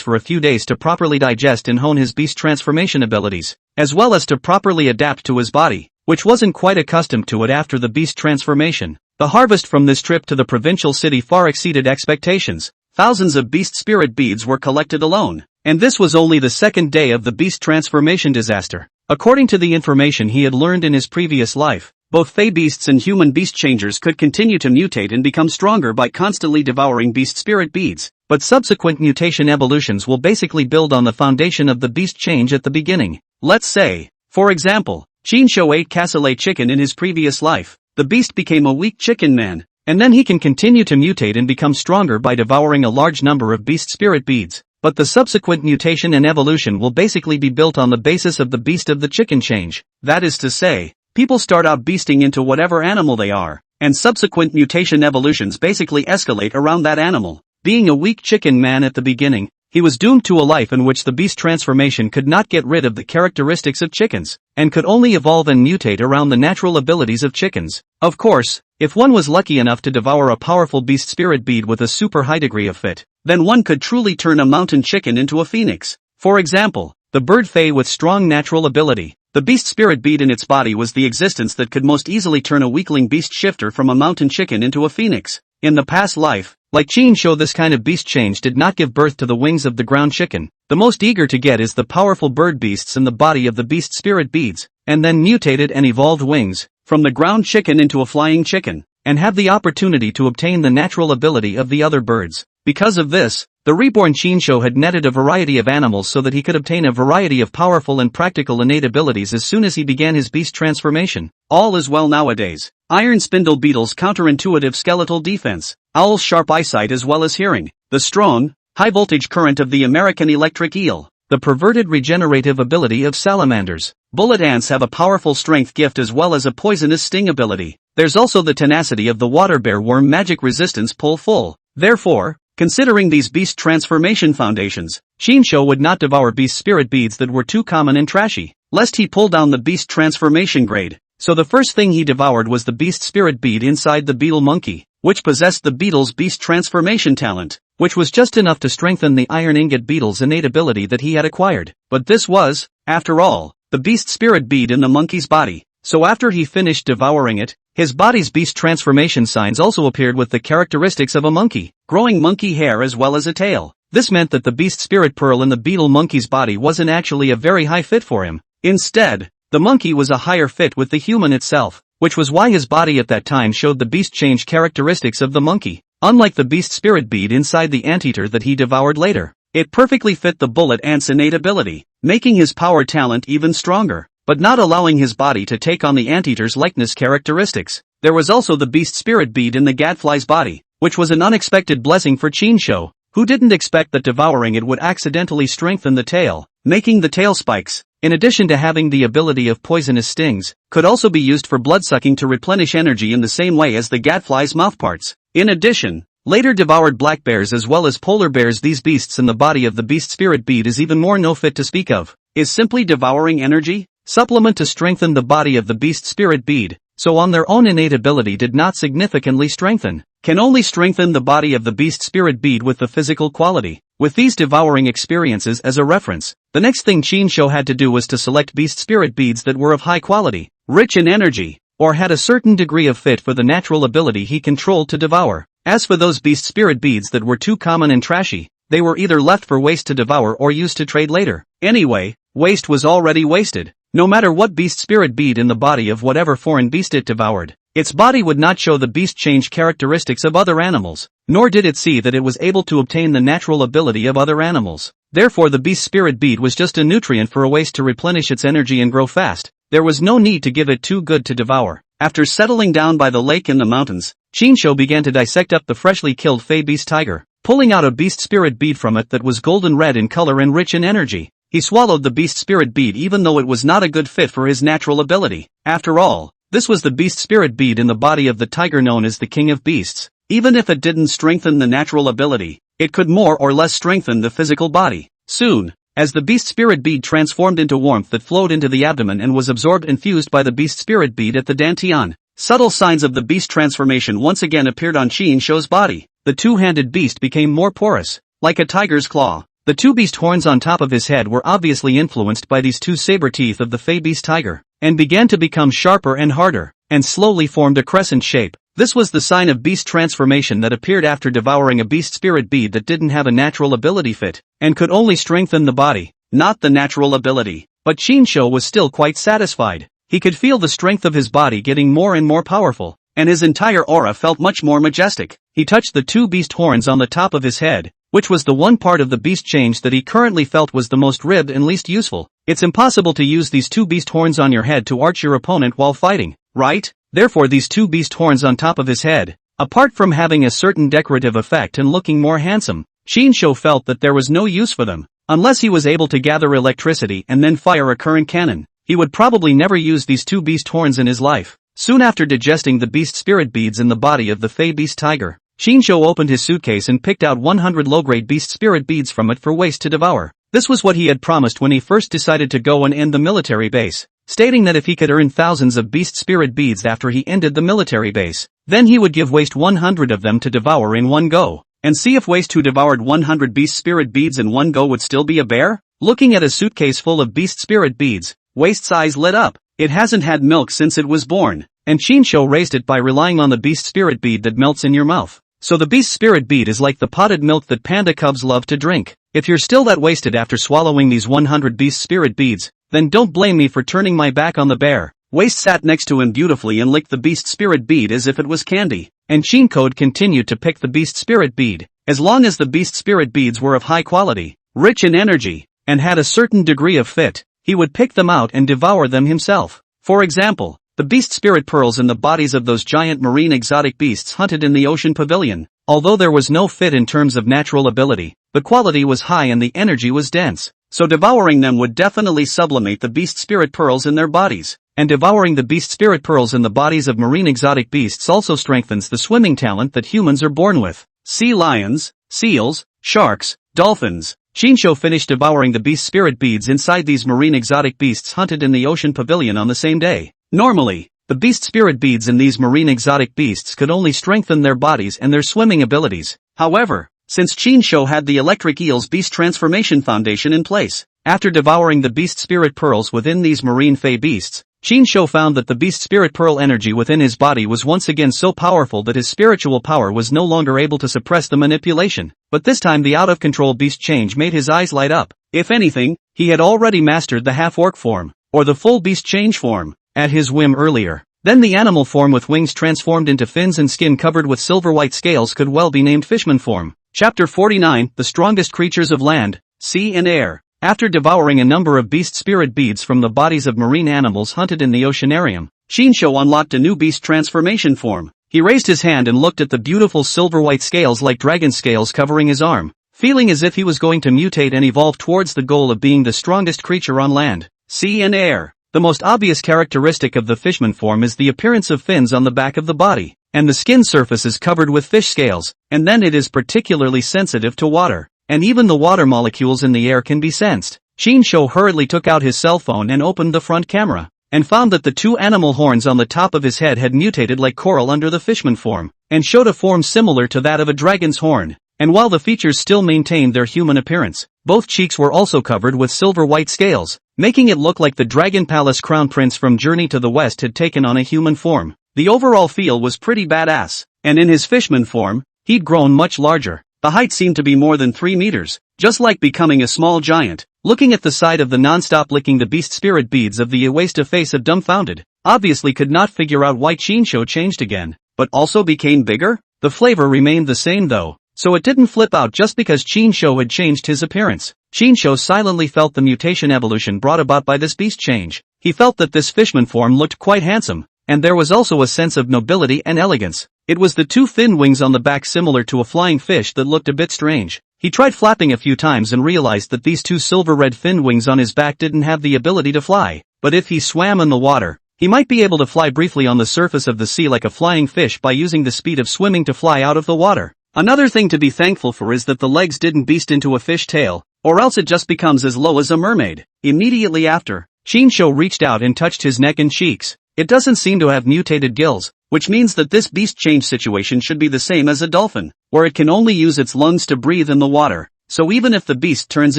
for a few days to properly digest and hone his beast transformation abilities, as well as to properly adapt to his body, which wasn't quite accustomed to it after the beast transformation. The harvest from this trip to the provincial city far exceeded expectations. Thousands of beast spirit beads were collected alone, and this was only the second day of the beast transformation disaster. According to the information he had learned in his previous life, both Fey beasts and human beast changers could continue to mutate and become stronger by constantly devouring beast spirit beads, but subsequent mutation evolutions will basically build on the foundation of the beast change at the beginning. Let's say, for example, Qin Shou ate cassoulet chicken in his previous life. The beast became a weak chicken man, and then he can continue to mutate and become stronger by devouring a large number of beast spirit beads. But the subsequent mutation and evolution will basically be built on the basis of the beast of the chicken change. That is to say, people start out beasting into whatever animal they are, and subsequent mutation evolutions basically escalate around that animal. Being a weak chicken man at the beginning, he was doomed to a life in which the beast transformation could not get rid of the characteristics of chickens, and could only evolve and mutate around the natural abilities of chickens. Of course, if one was lucky enough to devour a powerful beast spirit bead with a super high degree of fit, then one could truly turn a mountain chicken into a phoenix. For example, the bird Fey with strong natural ability. The beast spirit bead in its body was the existence that could most easily turn a weakling beast shifter from a mountain chicken into a phoenix. In the past life, Like Qinshu, this kind of beast change did not give birth to the wings of the ground chicken. The most eager to get is the powerful bird beasts in the body of the beast spirit beads, and then mutated and evolved wings, from the ground chicken into a flying chicken, and have the opportunity to obtain the natural ability of the other birds. Because of this, the reborn Qinshu had netted a variety of animals so that he could obtain a variety of powerful and practical innate abilities as soon as he began his beast transformation. All is well nowadays. Iron spindle beetles' counterintuitive skeletal defense, owls' sharp eyesight as well as hearing, the strong, high-voltage current of the American electric eel, the perverted regenerative ability of salamanders. Bullet ants have a powerful strength gift as well as a poisonous sting ability. There's also the tenacity of the water bear worm magic resistance pull full. Therefore, considering these beast transformation foundations, Qinshu would not devour beast spirit beads that were too common and trashy, lest he pull down the beast transformation grade. So the first thing he devoured was the beast spirit bead inside the beetle monkey, which possessed the beetle's beast transformation talent, which was just enough to strengthen the iron ingot beetle's innate ability that he had acquired. But this was, after all, the beast spirit bead in the monkey's body. So after he finished devouring it, his body's beast transformation signs also appeared with the characteristics of a monkey, growing monkey hair as well as a tail. This meant that the beast spirit pearl in the beetle monkey's body wasn't actually a very high fit for him. Instead, the monkey was a higher fit with the human itself, which was why his body at that time showed the beast change characteristics of the monkey. Unlike the beast spirit bead inside the anteater that he devoured later, it perfectly fit the bullet ant's innate ability, making his power talent even stronger, but not allowing his body to take on the anteater's likeness characteristics. There was also the beast spirit bead in the gadfly's body, which was an unexpected blessing for Qinshu, who didn't expect that devouring it would accidentally strengthen the tail, making the tail spikes, in addition to having the ability of poisonous stings, could also be used for bloodsucking to replenish energy in the same way as the gadfly's mouthparts. In addition, later devoured black bears as well as polar bears. These beasts in the body of the beast spirit bead is even more no fit to speak of. Is simply devouring energy? Supplement to strengthen the body of the beast spirit bead, so on their own innate ability did not significantly strengthen, can only strengthen the body of the beast spirit bead with the physical quality. With these devouring experiences as a reference, the next thing Qinshu had to do was to select beast spirit beads that were of high quality, rich in energy, or had a certain degree of fit for the natural ability he controlled to devour. As for those beast spirit beads that were too common and trashy, they were either left for waste to devour or used to trade later. Anyway, waste was already wasted. No matter what beast spirit bead in the body of whatever foreign beast it devoured, its body would not show the beast change characteristics of other animals, nor did it see that it was able to obtain the natural ability of other animals. Therefore the beast spirit bead was just a nutrient for a waste to replenish its energy and grow fast. There was no need to give it too good to devour. After settling down by the lake in the mountains, Qinshu began to dissect up the freshly killed fey beast tiger, pulling out a beast spirit bead from it that was golden red in color and rich in energy. He swallowed the beast spirit bead even though it was not a good fit for his natural ability. After all, this was the beast spirit bead in the body of the tiger known as the king of beasts. Even if it didn't strengthen the natural ability, it could more or less strengthen the physical body. Soon, as the beast spirit bead transformed into warmth that flowed into the abdomen and was absorbed and fused by the beast spirit bead at the dantian, subtle signs of the beast transformation once again appeared on Qinshu's body. The two-handed beast became more porous, like a tiger's claw. The two beast horns on top of his head were obviously influenced by these two saber teeth of the fey beast tiger, and began to become sharper and harder, and slowly formed a crescent shape. This was the sign of beast transformation that appeared after devouring a beast spirit bead that didn't have a natural ability fit, and could only strengthen the body, not the natural ability. But Qinshu was still quite satisfied. He could feel the strength of his body getting more and more powerful, and his entire aura felt much more majestic. He touched the two beast horns on the top of his head, which was the one part of the beast change that he currently felt was the most ribbed and least useful. It's impossible to use these two beast horns on your head to arch your opponent while fighting, right? Therefore these two beast horns on top of his head, apart from having a certain decorative effect and looking more handsome, Qinshu felt that there was no use for them, unless he was able to gather electricity and then fire a current cannon. He would probably never use these two beast horns in his life. Soon after digesting the beast spirit beads in the body of the fey beast tiger, Qinshu opened his suitcase and picked out 100 low-grade beast spirit beads from it for waste to devour. This was what he had promised when he first decided to go and end the military base, stating that if he could earn thousands of beast spirit beads after he ended the military base, then he would give Waste 100 of them to devour in one go, and see if Waste who devoured 100 beast spirit beads in one go would still be a bear? Looking at a suitcase full of beast spirit beads, Waste's eyes lit up. It hasn't had milk since it was born, and Qinshu raised it by relying on the beast spirit bead that melts in your mouth. So the beast spirit bead is like the potted milk that panda cubs love to drink. If you're still that wasted after swallowing these 100 beast spirit beads, then don't blame me for turning my back on the bear. Waste sat next to him beautifully and licked the beast spirit bead as if it was candy. And Code continued to pick the beast spirit bead. As long as the beast spirit beads were of high quality, rich in energy, and had a certain degree of fit, he would pick them out and devour them himself. For example, the beast spirit pearls in the bodies of those giant marine exotic beasts hunted in the ocean pavilion. Although there was no fit in terms of natural ability, the quality was high and the energy was dense. So devouring them would definitely sublimate the beast spirit pearls in their bodies. And devouring the beast spirit pearls in the bodies of marine exotic beasts also strengthens the swimming talent that humans are born with. Sea lions, seals, sharks, dolphins. Shinsho finished devouring the beast spirit beads inside these marine exotic beasts hunted in the ocean pavilion on the same day. Normally, the beast spirit beads in these marine exotic beasts could only strengthen their bodies and their swimming abilities. However, since Shinsho had the electric eel's beast transformation foundation in place, after devouring the beast spirit pearls within these marine fey beasts, Shinsho found that the beast spirit pearl energy within his body was once again so powerful that his spiritual power was no longer able to suppress the manipulation. But this time the out-of-control beast change made his eyes light up. If anything, he had already mastered the half-orc form, or the full beast change form, at his whim earlier. Then the animal form with wings transformed into fins and skin covered with silver-white scales could well be named fishman form. Chapter 49, The Strongest Creatures of Land, Sea and Air. After devouring a number of beast spirit beads from the bodies of marine animals hunted in the oceanarium, Shinsho unlocked a new beast transformation form. He raised his hand and looked at the beautiful silver-white scales like dragon scales covering his arm, feeling as if he was going to mutate and evolve towards the goal of being the strongest creature on land, sea and air. The most obvious characteristic of the fishman form is the appearance of fins on the back of the body, and the skin surface is covered with fish scales, and then it is particularly sensitive to water. And even the water molecules in the air can be sensed. Shinsho hurriedly took out his cell phone and opened the front camera, and found that the two animal horns on the top of his head had mutated like coral under the fishman form, and showed a form similar to that of a dragon's horn. And while the features still maintained their human appearance, both cheeks were also covered with silver-white scales, making it look like the Dragon Palace crown prince from Journey to the West had taken on a human form. The overall feel was pretty badass, and in his fishman form, he'd grown much larger. The height seemed to be more than 3 meters, just like becoming a small giant. Looking at the side of the non-stop licking the beast spirit beads of the Iwasta face of dumbfounded, obviously could not figure out why Shinsho changed again, but also became bigger? The flavor remained the same though, so it didn't flip out just because Shinsho had changed his appearance. Shinsho silently felt the mutation evolution brought about by this beast change. He felt that this fishman form looked quite handsome, and there was also a sense of nobility and elegance. It was the two fin wings on the back similar to a flying fish that looked a bit strange. He tried flapping a few times and realized that these two silver-red fin wings on his back didn't have the ability to fly. But if he swam in the water, he might be able to fly briefly on the surface of the sea like a flying fish by using the speed of swimming to fly out of the water. Another thing to be thankful for is that the legs didn't beast into a fish tail, or else it just becomes as low as a mermaid. Immediately after, Shinsho reached out and touched his neck and cheeks. It doesn't seem to have mutated gills, which means that this beast change situation should be the same as a dolphin, where it can only use its lungs to breathe in the water. So even if the beast turns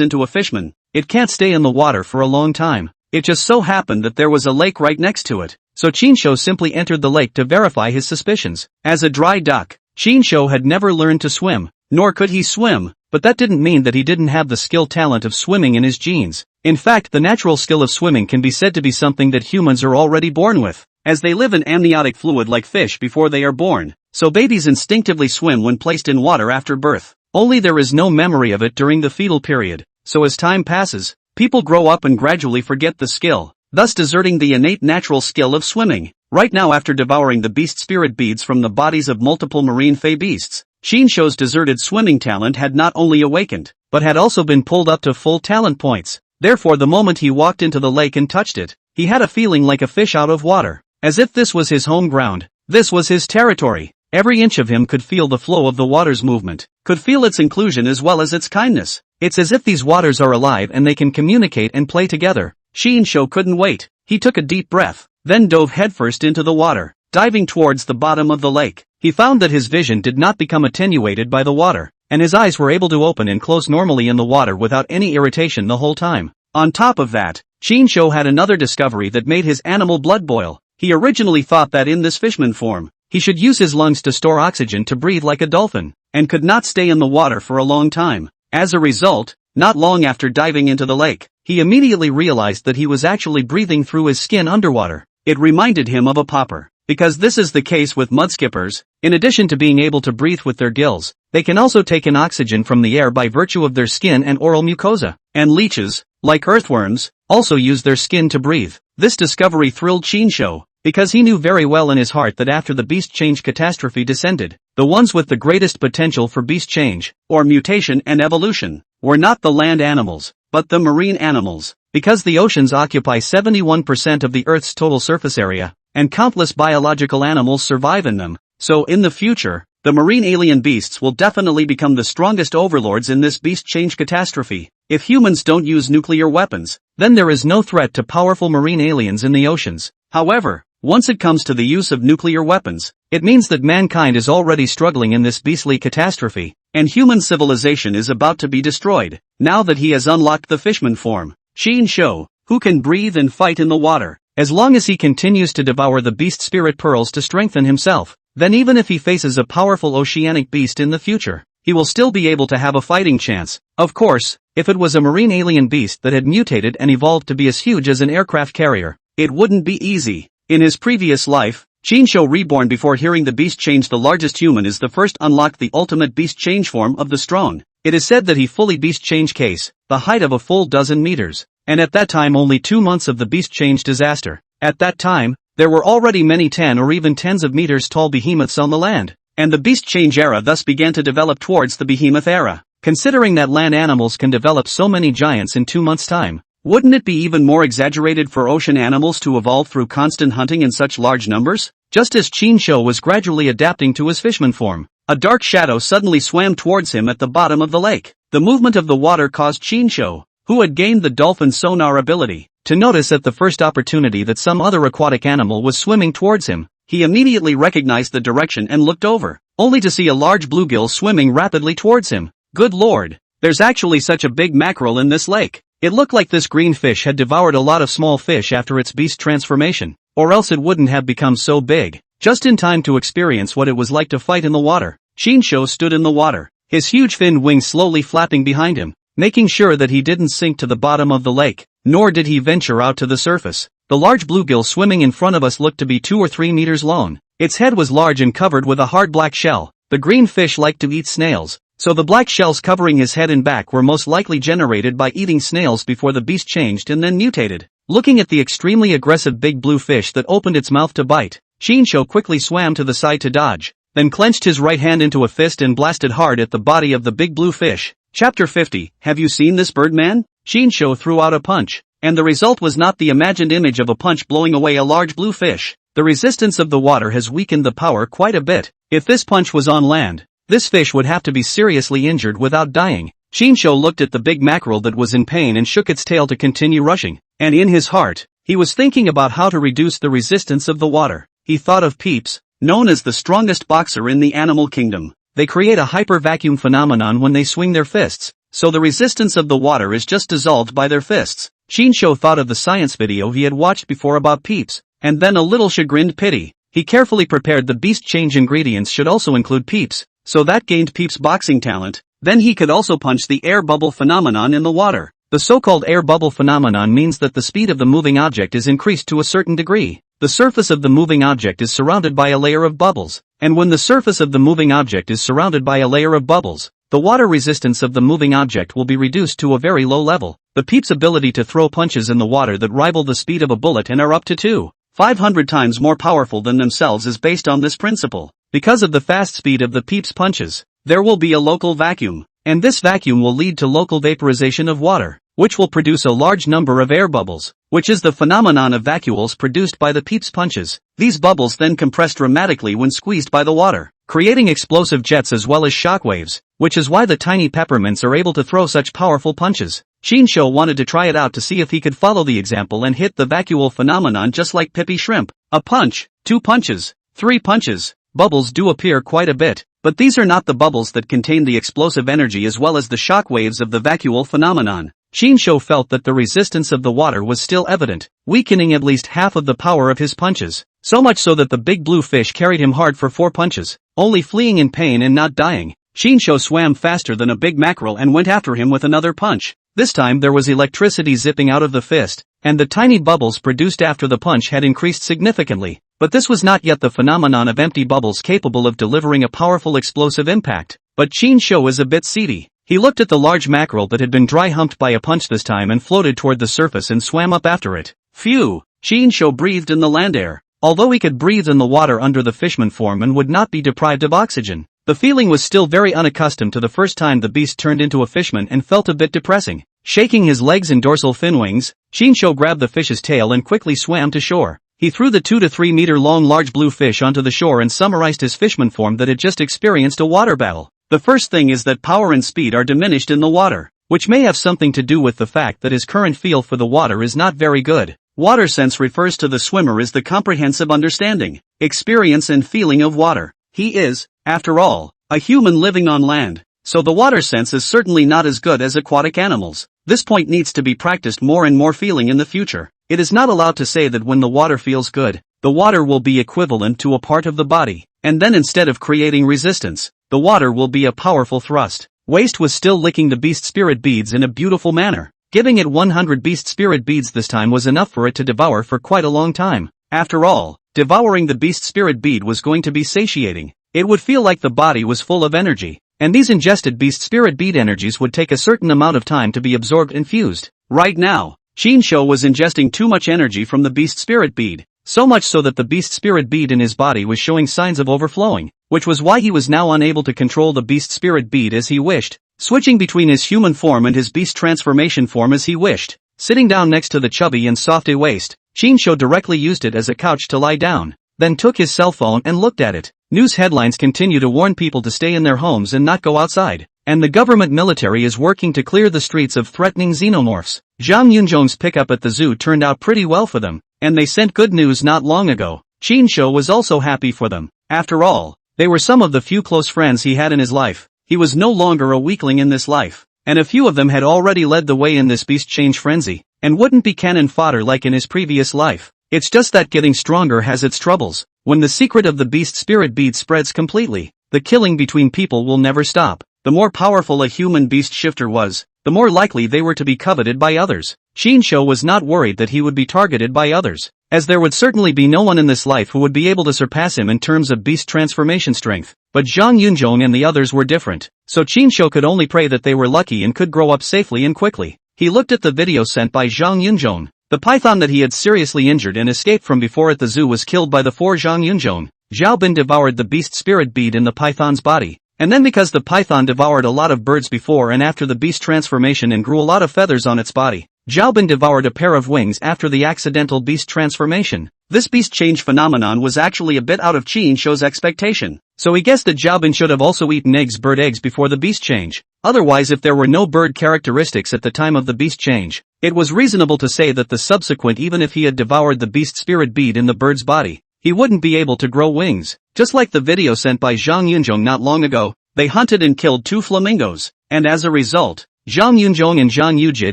into a fishman, it can't stay in the water for a long time. It just so happened that there was a lake right next to it, so Shinsho simply entered the lake to verify his suspicions. As a dry duck, Shinsho had never learned to swim, nor could he swim, but that didn't mean that he didn't have the skill talent of swimming in his genes. In fact, the natural skill of swimming can be said to be something that humans are already born with, as they live in amniotic fluid like fish before they are born, so babies instinctively swim when placed in water after birth. Only there is no memory of it during the fetal period, so as time passes, people grow up and gradually forget the skill, thus deserting the innate natural skill of swimming. Right now, after devouring the beast spirit beads from the bodies of multiple marine fey beasts, Shinsho's deserted swimming talent had not only awakened, but had also been pulled up to full talent points. Therefore, the moment he walked into the lake and touched it, he had a feeling like a fish out of water, as if this was his home ground. This was his territory. Every inch of him could feel the flow of the water's movement, could feel its inclusion as well as its kindness. It's as if these waters are alive and they can communicate and play together. Shinsho couldn't wait. He took a deep breath, then dove headfirst into the water, diving towards the bottom of the lake. He found that his vision did not become attenuated by the water, and his eyes were able to open and close normally in the water without any irritation the whole time. On top of that, Shinsho had another discovery that made his animal blood boil. He originally thought that in this fishman form, he should use his lungs to store oxygen to breathe like a dolphin, and could not stay in the water for a long time. As a result, not long after diving into the lake, he immediately realized that he was actually breathing through his skin underwater. It reminded him of a popper. Because this is the case with mudskippers, in addition to being able to breathe with their gills, they can also take in oxygen from the air by virtue of their skin and oral mucosa. And leeches, like earthworms, also use their skin to breathe. This discovery thrilled Shinsho, because he knew very well in his heart that after the beast change catastrophe descended, the ones with the greatest potential for beast change, or mutation and evolution, were not the land animals, but the marine animals. Because the oceans occupy 71% of the Earth's total surface area, and countless biological animals survive in them, so in the future, the marine alien beasts will definitely become the strongest overlords in this beast change catastrophe. If humans don't use nuclear weapons, then there is no threat to powerful marine aliens in the oceans. However, once it comes to the use of nuclear weapons, it means that mankind is already struggling in this beastly catastrophe, and human civilization is about to be destroyed, now that he has unlocked the fishman form, Shinsho, who can breathe and fight in the water. As long as he continues to devour the beast spirit pearls to strengthen himself, then even if he faces a powerful oceanic beast in the future, he will still be able to have a fighting chance. Of course, if it was a marine alien beast that had mutated and evolved to be as huge as an aircraft carrier, it wouldn't be easy. In his previous life, Shinsho reborn before hearing the beast change the largest human is the first unlocked the ultimate beast change form of the strong. It is said that he fully beast change case, the height of a full dozen meters. And at that time only 2 months of the beast change disaster. At that time, there were already many 10 or even tens of meters tall behemoths on the land, and the beast change era thus began to develop towards the behemoth era. Considering that land animals can develop so many giants in 2 months' time, wouldn't it be even more exaggerated for ocean animals to evolve through constant hunting in such large numbers? Just as Shinsho was gradually adapting to his fishman form, a dark shadow suddenly swam towards him at the bottom of the lake. The movement of the water caused Shinsho, who had gained the dolphin sonar ability, to notice at the first opportunity that some other aquatic animal was swimming towards him. He immediately recognized the direction and looked over, only to see a large bluegill swimming rapidly towards him. Good lord, there's actually such a big mackerel in this lake. It looked like this green fish had devoured a lot of small fish after its beast transformation, or else it wouldn't have become so big. Just in time to experience what it was like to fight in the water, Shinsho stood in the water, his huge fin wings slowly flapping behind him, making sure that he didn't sink to the bottom of the lake, nor did he venture out to the surface. The large bluegill swimming in front of us looked to be 2 or 3 meters long. Its head was large and covered with a hard black shell. The green fish liked to eat snails, so the black shells covering his head and back were most likely generated by eating snails before the beast changed and then mutated. Looking at the extremely aggressive big blue fish that opened its mouth to bite, Shinsho quickly swam to the side to dodge, then clenched his right hand into a fist and blasted hard at the body of the big blue fish. Chapter 50. Have you seen this bird, man? Shinsho threw out a punch, and the result was not the imagined image of a punch blowing away a large blue fish. The resistance of the water has weakened the power quite a bit. If this punch was on land, this fish would have to be seriously injured without dying. Shinsho looked at the big mackerel that was in pain and shook its tail to continue rushing, and in his heart, he was thinking about how to reduce the resistance of the water. He thought of Peeps, known as the strongest boxer in the animal kingdom. They create a hyper-vacuum phenomenon when they swing their fists, so the resistance of the water is just dissolved by their fists. Shinsho thought of the science video he had watched before about Peeps, and then a little chagrined pity. He carefully prepared the beast change ingredients should also include Peeps, so that gained Peeps' boxing talent. Then he could also punch the air bubble phenomenon in the water. The so-called air bubble phenomenon means that the speed of the moving object is increased to a certain degree. The surface of the moving object is surrounded by a layer of bubbles, and when the surface of the moving object is surrounded by a layer of bubbles, the water resistance of the moving object will be reduced to a very low level. The Peeps' ability to throw punches in the water that rival the speed of a bullet and are up to 500 times more powerful than themselves is based on this principle. Because of the fast speed of the Peeps' punches, there will be a local vacuum, and this vacuum will lead to local vaporization of water, which will produce a large number of air bubbles, which is the phenomenon of vacuoles produced by the Peeps' punches. These bubbles then compress dramatically when squeezed by the water, creating explosive jets as well as shock waves, which is why the tiny peppermints are able to throw such powerful punches. Shinsho wanted to try it out to see if he could follow the example and hit the vacuole phenomenon just like Pippi Shrimp. A punch, 2 punches, 3 punches. Bubbles do appear quite a bit, but these are not the bubbles that contain the explosive energy as well as the shock waves of the vacuole phenomenon. Shinsho felt that the resistance of the water was still evident, weakening at least half of the power of his punches. So much so that the big blue fish carried him hard for 4 punches, only fleeing in pain and not dying. Shinsho swam faster than a big mackerel and went after him with another punch. This time there was electricity zipping out of the fist, and the tiny bubbles produced after the punch had increased significantly. But this was not yet the phenomenon of empty bubbles capable of delivering a powerful explosive impact. But Shinsho is a bit seedy. He looked at the large mackerel that had been dry-humped by a punch this time and floated toward the surface and swam up after it. Phew! Shinsho breathed in the land air. Although he could breathe in the water under the fishman form and would not be deprived of oxygen, the feeling was still very unaccustomed to the first time the beast turned into a fishman and felt a bit depressing. Shaking his legs and dorsal fin wings, Shinsho grabbed the fish's tail and quickly swam to shore. He threw the 2 to 3 meter long large blue fish onto the shore and summarized his fishman form that had just experienced a water battle. The first thing is that power and speed are diminished in the water, which may have something to do with the fact that his current feel for the water is not very good. Water sense refers to the swimmer as the comprehensive understanding, experience and feeling of water. He is, after all, a human living on land, so the water sense is certainly not as good as aquatic animals. This point needs to be practiced more and more feeling in the future. It is not allowed to say that when the water feels good, the water will be equivalent to a part of the body, and then instead of creating resistance, the water will be a powerful thrust. Waste was still licking the beast spirit beads in a beautiful manner. Giving it 100 beast spirit beads this time was enough for it to devour for quite a long time. After all, devouring the beast spirit bead was going to be satiating. It would feel like the body was full of energy, and these ingested beast spirit bead energies would take a certain amount of time to be absorbed and fused. Right now, Shinsho was ingesting too much energy from the beast spirit bead, so much so that the beast spirit bead in his body was showing signs of overflowing, which was why he was now unable to control the beast spirit bead as he wished, switching between his human form and his beast transformation form as he wished. Sitting down next to the chubby and softy waist, Shinsho directly used it as a couch to lie down, then took his cell phone and looked at it. News headlines continue to warn people to stay in their homes and not go outside, and the government military is working to clear the streets of threatening xenomorphs. Zhang Yunzhong's pickup at the zoo turned out pretty well for them, and they sent good news not long ago. Shinsho was also happy for them. After all, they were some of the few close friends he had in his life. He was no longer a weakling in this life, and a few of them had already led the way in this beast change frenzy, and wouldn't be cannon fodder like in his previous life. It's just that getting stronger has its troubles. When the secret of the beast spirit bead spreads completely, the killing between people will never stop. The more powerful a human beast shifter was, the more likely they were to be coveted by others. Shinsho was not worried that he would be targeted by others, as there would certainly be no one in this life who would be able to surpass him in terms of beast transformation strength. But Zhang Yunzhong and the others were different, so Shinsho could only pray that they were lucky and could grow up safely and quickly. He looked at the video sent by Zhang Yunzhong. The python that he had seriously injured and escaped from before at the zoo was killed by the 4 Zhang Yunzhong. Zhao Bin devoured the beast spirit bead in the python's body, and then because the python devoured a lot of birds before and after the beast transformation and grew a lot of feathers on its body, Zhao Bin devoured a pair of wings after the accidental beast transformation. This beast change phenomenon was actually a bit out of Shinsho's expectation, so he guessed that Zhao Bin should have also eaten bird eggs before the beast change. Otherwise, if there were no bird characteristics at the time of the beast change, it was reasonable to say that the subsequent, even if he had devoured the beast spirit bead in the bird's body, he wouldn't be able to grow wings. Just like the video sent by Zhang Yunzhong not long ago, they hunted and killed 2 flamingos, and as a result, Zhang Yunzhong and Zhang Yujie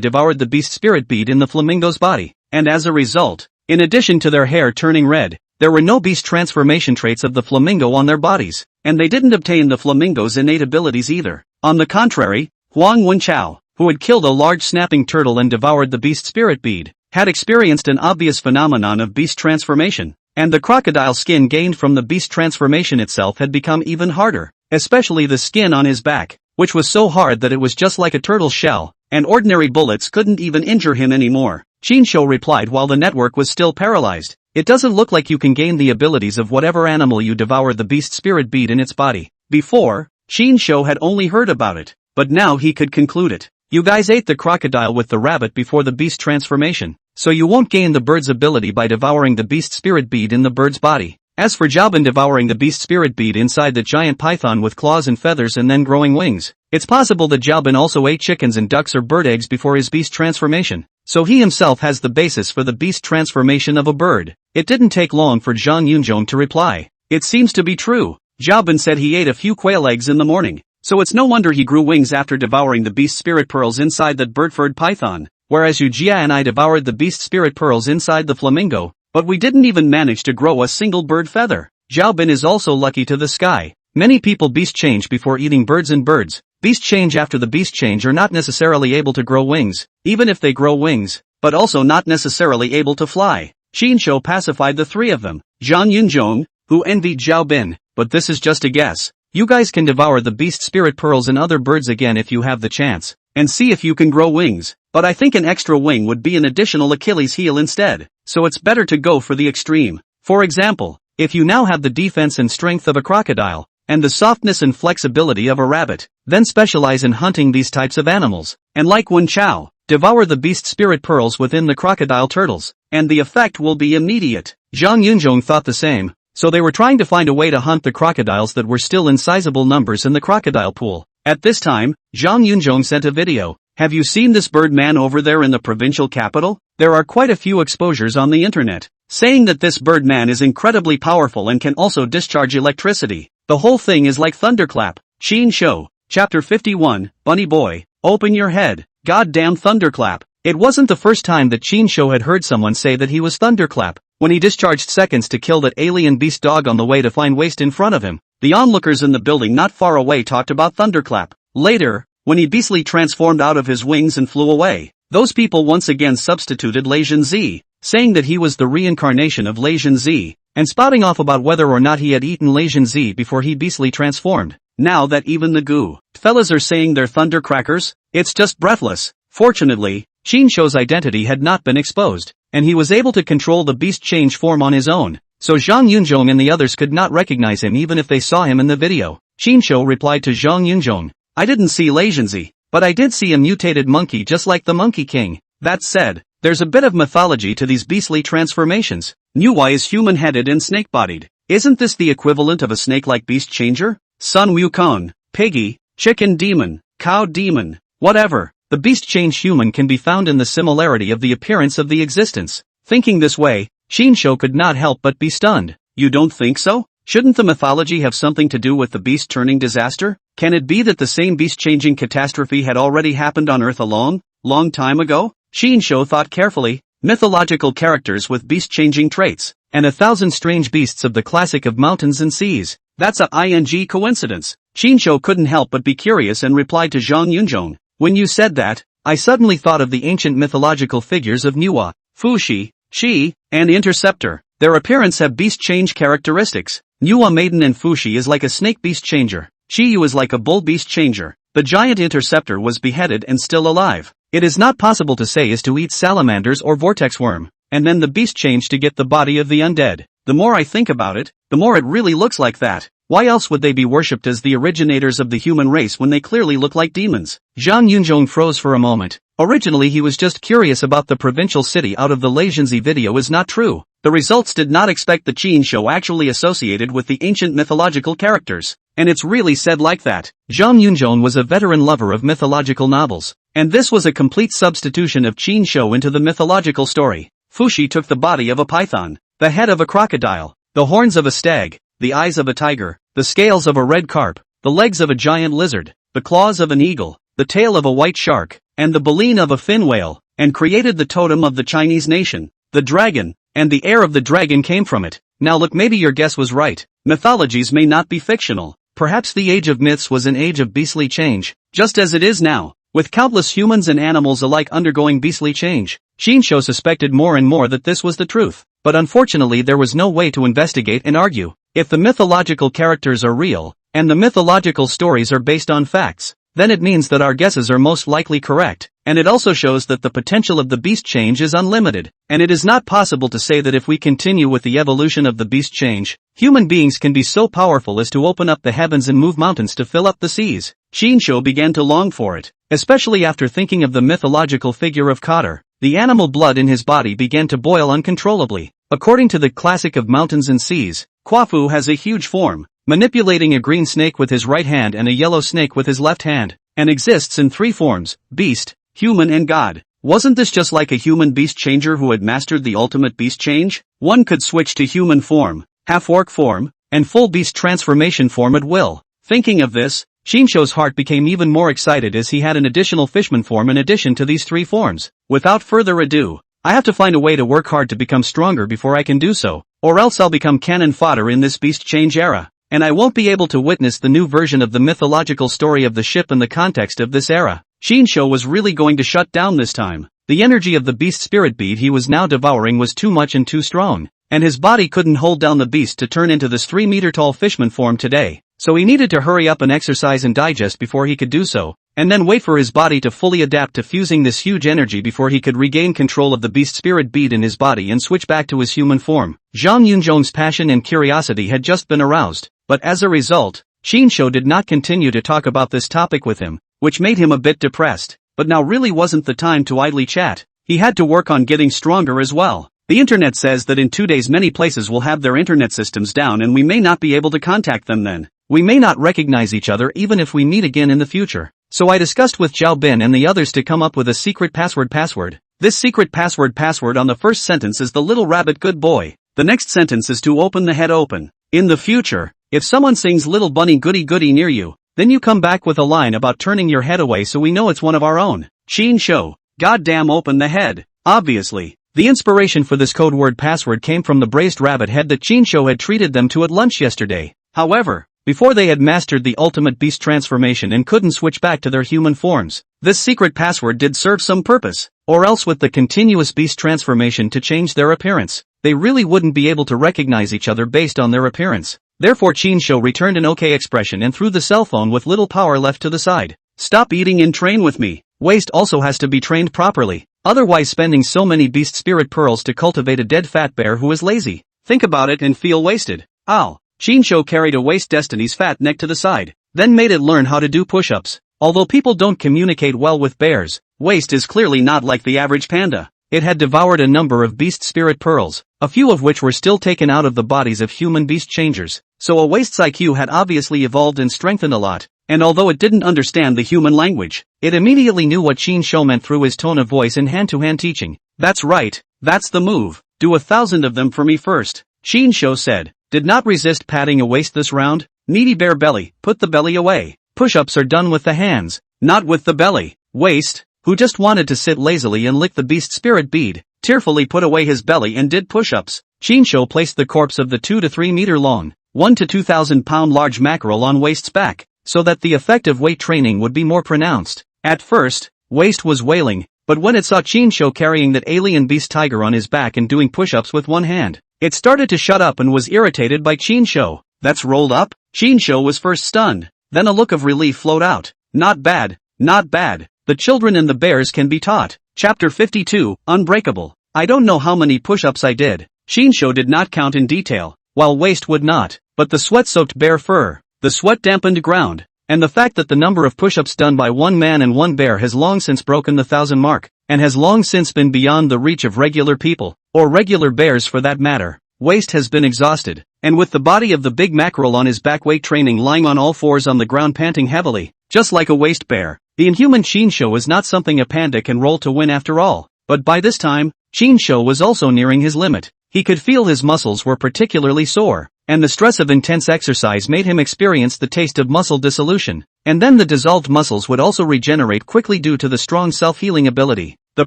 devoured the beast spirit bead in the flamingo's body, and as a result, in addition to their hair turning red, there were no beast transformation traits of the flamingo on their bodies, and they didn't obtain the flamingo's innate abilities either. On the contrary, Huang Wenchao, who had killed a large snapping turtle and devoured the beast spirit bead, had experienced an obvious phenomenon of beast transformation, and the crocodile skin gained from the beast transformation itself had become even harder, especially the skin on his back, which was so hard that it was just like a turtle's shell, and ordinary bullets couldn't even injure him anymore. Shinsho replied while the network was still paralyzed. It doesn't look like you can gain the abilities of whatever animal you devour the beast spirit bead in its body. Before, Shinsho had only heard about it, but now he could conclude it. You guys ate the crocodile with the rabbit before the beast transformation, so you won't gain the bird's ability by devouring the beast spirit bead in the bird's body. As for Zhao Bin devouring the beast spirit bead inside the giant python with claws and feathers and then growing wings, it's possible that Zhao Bin also ate chickens and ducks or bird eggs before his beast transformation, so he himself has the basis for the beast transformation of a bird. It didn't take long for Zhang Yunzhong to reply. It seems to be true. Zhao Bin said he ate a few quail eggs in the morning, so it's no wonder he grew wings after devouring the beast spirit pearls inside that bird-furred python, whereas Yujia and I devoured the beast spirit pearls inside the flamingo. but we didn't even manage to grow a single bird feather. Zhao Bin is also lucky to the sky. Many people beast change before eating birds and birds. Beast change after the beast change are not necessarily able to grow wings, even if they grow wings, but also not necessarily able to fly. Qin Shou pacified the three of them. Zhang Yunzhong, who envied Zhao Bin, but this is just a guess. You guys can devour the beast spirit pearls and other birds again if you have the chance, and see if you can grow wings, but I think an extra wing would be an additional Achilles heel instead, so it's better to go for the extreme. For example, if you now have the defense and strength of a crocodile, and the softness and flexibility of a rabbit, then specialize in hunting these types of animals, and like Wen Chao, devour the beast spirit pearls within the crocodile turtles, and the effect will be immediate. Zhang Yunzhong thought the same, so they were trying to find a way to hunt the crocodiles that were still in sizable numbers in the crocodile pool. At this time, Zhang Yunzhong sent a video. Have you seen this bird man over there in the provincial capital? There are quite a few exposures on the internet, saying that this bird man is incredibly powerful and can also discharge electricity. The whole thing is like thunderclap. Qin Shou, Chapter 51, Bunny Boy, open your head, goddamn thunderclap. It wasn't the first time that Qin Shou had heard someone say that he was thunderclap, when he discharged seconds to kill that alien beast dog on the way to find waste in front of him. The onlookers in the building not far away talked about thunderclap. Later, when he beastly transformed out of his wings and flew away, those people once again substituted Lei Zhenzi, saying that he was the reincarnation of Lei Zhenzi, and spouting off about whether or not he had eaten Lei Zhenzi before he beastly transformed. Now that even the goo fellas are saying they're thundercrackers, it's just breathless. Fortunately, Qin Shou's identity had not been exposed, and he was able to control the beast change form on his own, so Zhang Yunzhong and the others could not recognize him even if they saw him in the video. Qin Shou replied to Zhang Yunzhong, I didn't see Lei Zhenzi, but I did see a mutated monkey just like the Monkey King. That said, there's a bit of mythology to these beastly transformations. Manhwa is human-headed and snake-bodied. Isn't this the equivalent of a snake-like beast changer? Sun Wukong, piggy, chicken demon, cow demon, whatever. The beast change human can be found in the similarity of the appearance of the existence. Thinking this way, Qin Shou could not help but be stunned. You don't think so? Shouldn't the mythology have something to do with the beast turning disaster? Can it be that the same beast-changing catastrophe had already happened on Earth a long time ago? Qin Shou thought carefully. Mythological characters with beast-changing traits, and 1,000 strange beasts of the classic of mountains and seas. That's a ing coincidence. Qin Shou couldn't help but be curious and replied to Zhang Yunzhong. When you said that, I suddenly thought of the ancient mythological figures of Manhwa, Fuxi, Shi, and Interceptor. Their appearance have beast change characteristics. Manhwa Maiden and Fuxi is like a snake beast changer. Shiyu is like a bull beast changer. The giant Interceptor was beheaded and still alive. It is not possible to say is to eat salamanders or vortex worm, and then the beast change to get the body of the undead. The more I think about it, the more it really looks like that. Why else would they be worshipped as the originators of the human race when they clearly look like demons? Zhang Yunzhong froze for a moment. Originally he was just curious about the provincial city out of the Lei Zhenzi video is not true. The results did not expect the Qin Shou actually associated with the ancient mythological characters. And it's really said like that. Zhang Yunzhong was a veteran lover of mythological novels, and this was a complete substitution of Qin Shou into the mythological story. Fuxi took the body of a python, the head of a crocodile, the horns of a stag, the eyes of a tiger, the scales of a red carp, the legs of a giant lizard, the claws of an eagle, the tail of a white shark, and the baleen of a fin whale, and created the totem of the Chinese nation, the dragon, and the heir of the dragon came from it. Now look, maybe your guess was right. Mythologies may not be fictional. Perhaps the age of myths was an age of beastly change, just as it is now, with countless humans and animals alike undergoing beastly change. Qin Shou suspected more and more that this was the truth, but unfortunately there was no way to investigate and argue. If the mythological characters are real, and the mythological stories are based on facts, then it means that our guesses are most likely correct, and it also shows that the potential of the beast change is unlimited, and it is not possible to say that if we continue with the evolution of the beast change, human beings can be so powerful as to open up the heavens and move mountains to fill up the seas. Qin Shou began to long for it, especially after thinking of the mythological figure of Cotter. The animal blood in his body began to boil uncontrollably. According to the classic of mountains and seas, Quafu has a huge form, manipulating a green snake with his right hand and a yellow snake with his left hand, and exists in three forms, beast, human and god. Wasn't this just like a human beast changer who had mastered the ultimate beast change? One could switch to human form, half-orc form, and full beast transformation form at will. Thinking of this, Qin Shou's heart became even more excited as he had an additional fishman form in addition to these three forms. Without further ado, I have to find a way to work hard to become stronger before I can do so, or else I'll become cannon fodder in this beast change era, and I won't be able to witness the new version of the mythological story of the ship in the context of this era. Shinsho was really going to shut down this time. The energy of the beast spirit bead he was now devouring was too much and too strong, and his body couldn't hold down the beast to turn into this 3-meter-tall fishman form today, so he needed to hurry up and exercise and digest before he could do so, and then wait for his body to fully adapt to fusing this huge energy before he could regain control of the beast spirit bead in his body and switch back to his human form. Zhang Yunzhong's passion and curiosity had just been aroused, but as a result, Shinsho did not continue to talk about this topic with him, which made him a bit depressed. But now really wasn't the time to idly chat. He had to work on getting stronger as well. The internet says that in 2 days many places will have their internet systems down and we may not be able to contact them then. We may not recognize each other even if we meet again in the future. So I discussed with Zhao Bin and the others to come up with a secret password. This secret password on the first sentence is the little rabbit good boy. The next sentence is to open the head open. In the future, if someone sings little bunny goody goody near you, then you come back with a line about turning your head away so we know it's one of our own. Shinsho, goddamn open the head. Obviously, the inspiration for this code word password came from the braised rabbit head that Shinsho had treated them to at lunch yesterday. However, before they had mastered the ultimate beast transformation and couldn't switch back to their human forms, this secret password did serve some purpose, or else with the continuous beast transformation to change their appearance, they really wouldn't be able to recognize each other based on their appearance. Therefore Shinsho returned an okay expression and threw the cell phone with little power left to the side. Stop eating and train with me. Waste also has to be trained properly, otherwise spending so many beast spirit pearls to cultivate a dead fat bear who is lazy. Think about it and feel wasted. Ow. Shinsho carried a waste destiny's fat neck to the side, then made it learn how to do push-ups. Although people don't communicate well with bears, Waste is clearly not like the average panda. It had devoured a number of beast spirit pearls, a few of which were still taken out of the bodies of human beast changers, so a Waste's IQ had obviously evolved and strengthened a lot, and although it didn't understand the human language, it immediately knew what Shinsho meant through his tone of voice and hand-to-hand teaching. That's right, that's the move, do 1,000 of them for me first, Shinsho said. Did not resist patting a Waste this round. Needy bear belly, put the belly away. Push-ups are done with the hands, not with the belly. Waste, who just wanted to sit lazily and lick the beast spirit bead, tearfully put away his belly and did push-ups. Shinsho placed the corpse of the 2 to 3 meter long, 1 to 2,000 pound large mackerel on Waste's back, so that the effect of weight training would be more pronounced. At first, Waste was wailing, but when it saw Shinsho carrying that alien beast tiger on his back and doing push-ups with one hand, it started to shut up and was irritated by Shinsho. That's rolled up? Shinsho was first stunned, then a look of relief flowed out. Not bad, not bad. The children and the bears can be taught. Chapter 52, Unbreakable. I don't know how many push-ups I did. Shinsho did not count in detail, while Waste would not, but the sweat-soaked bear fur, the sweat-dampened ground, and the fact that the number of push-ups done by one man and one bear has long since broken the 1,000 mark, and has long since been beyond the reach of regular people, or regular bears for that matter. Waste has been exhausted, and with the body of the big mackerel on his back weight training lying on all fours on the ground panting heavily, just like a waste bear, the inhuman Shinsho is not something a panda can roll to win after all. But by this time, Shinsho was also nearing his limit. He could feel his muscles were particularly sore, and the stress of intense exercise made him experience the taste of muscle dissolution, and then the dissolved muscles would also regenerate quickly due to the strong self-healing ability. The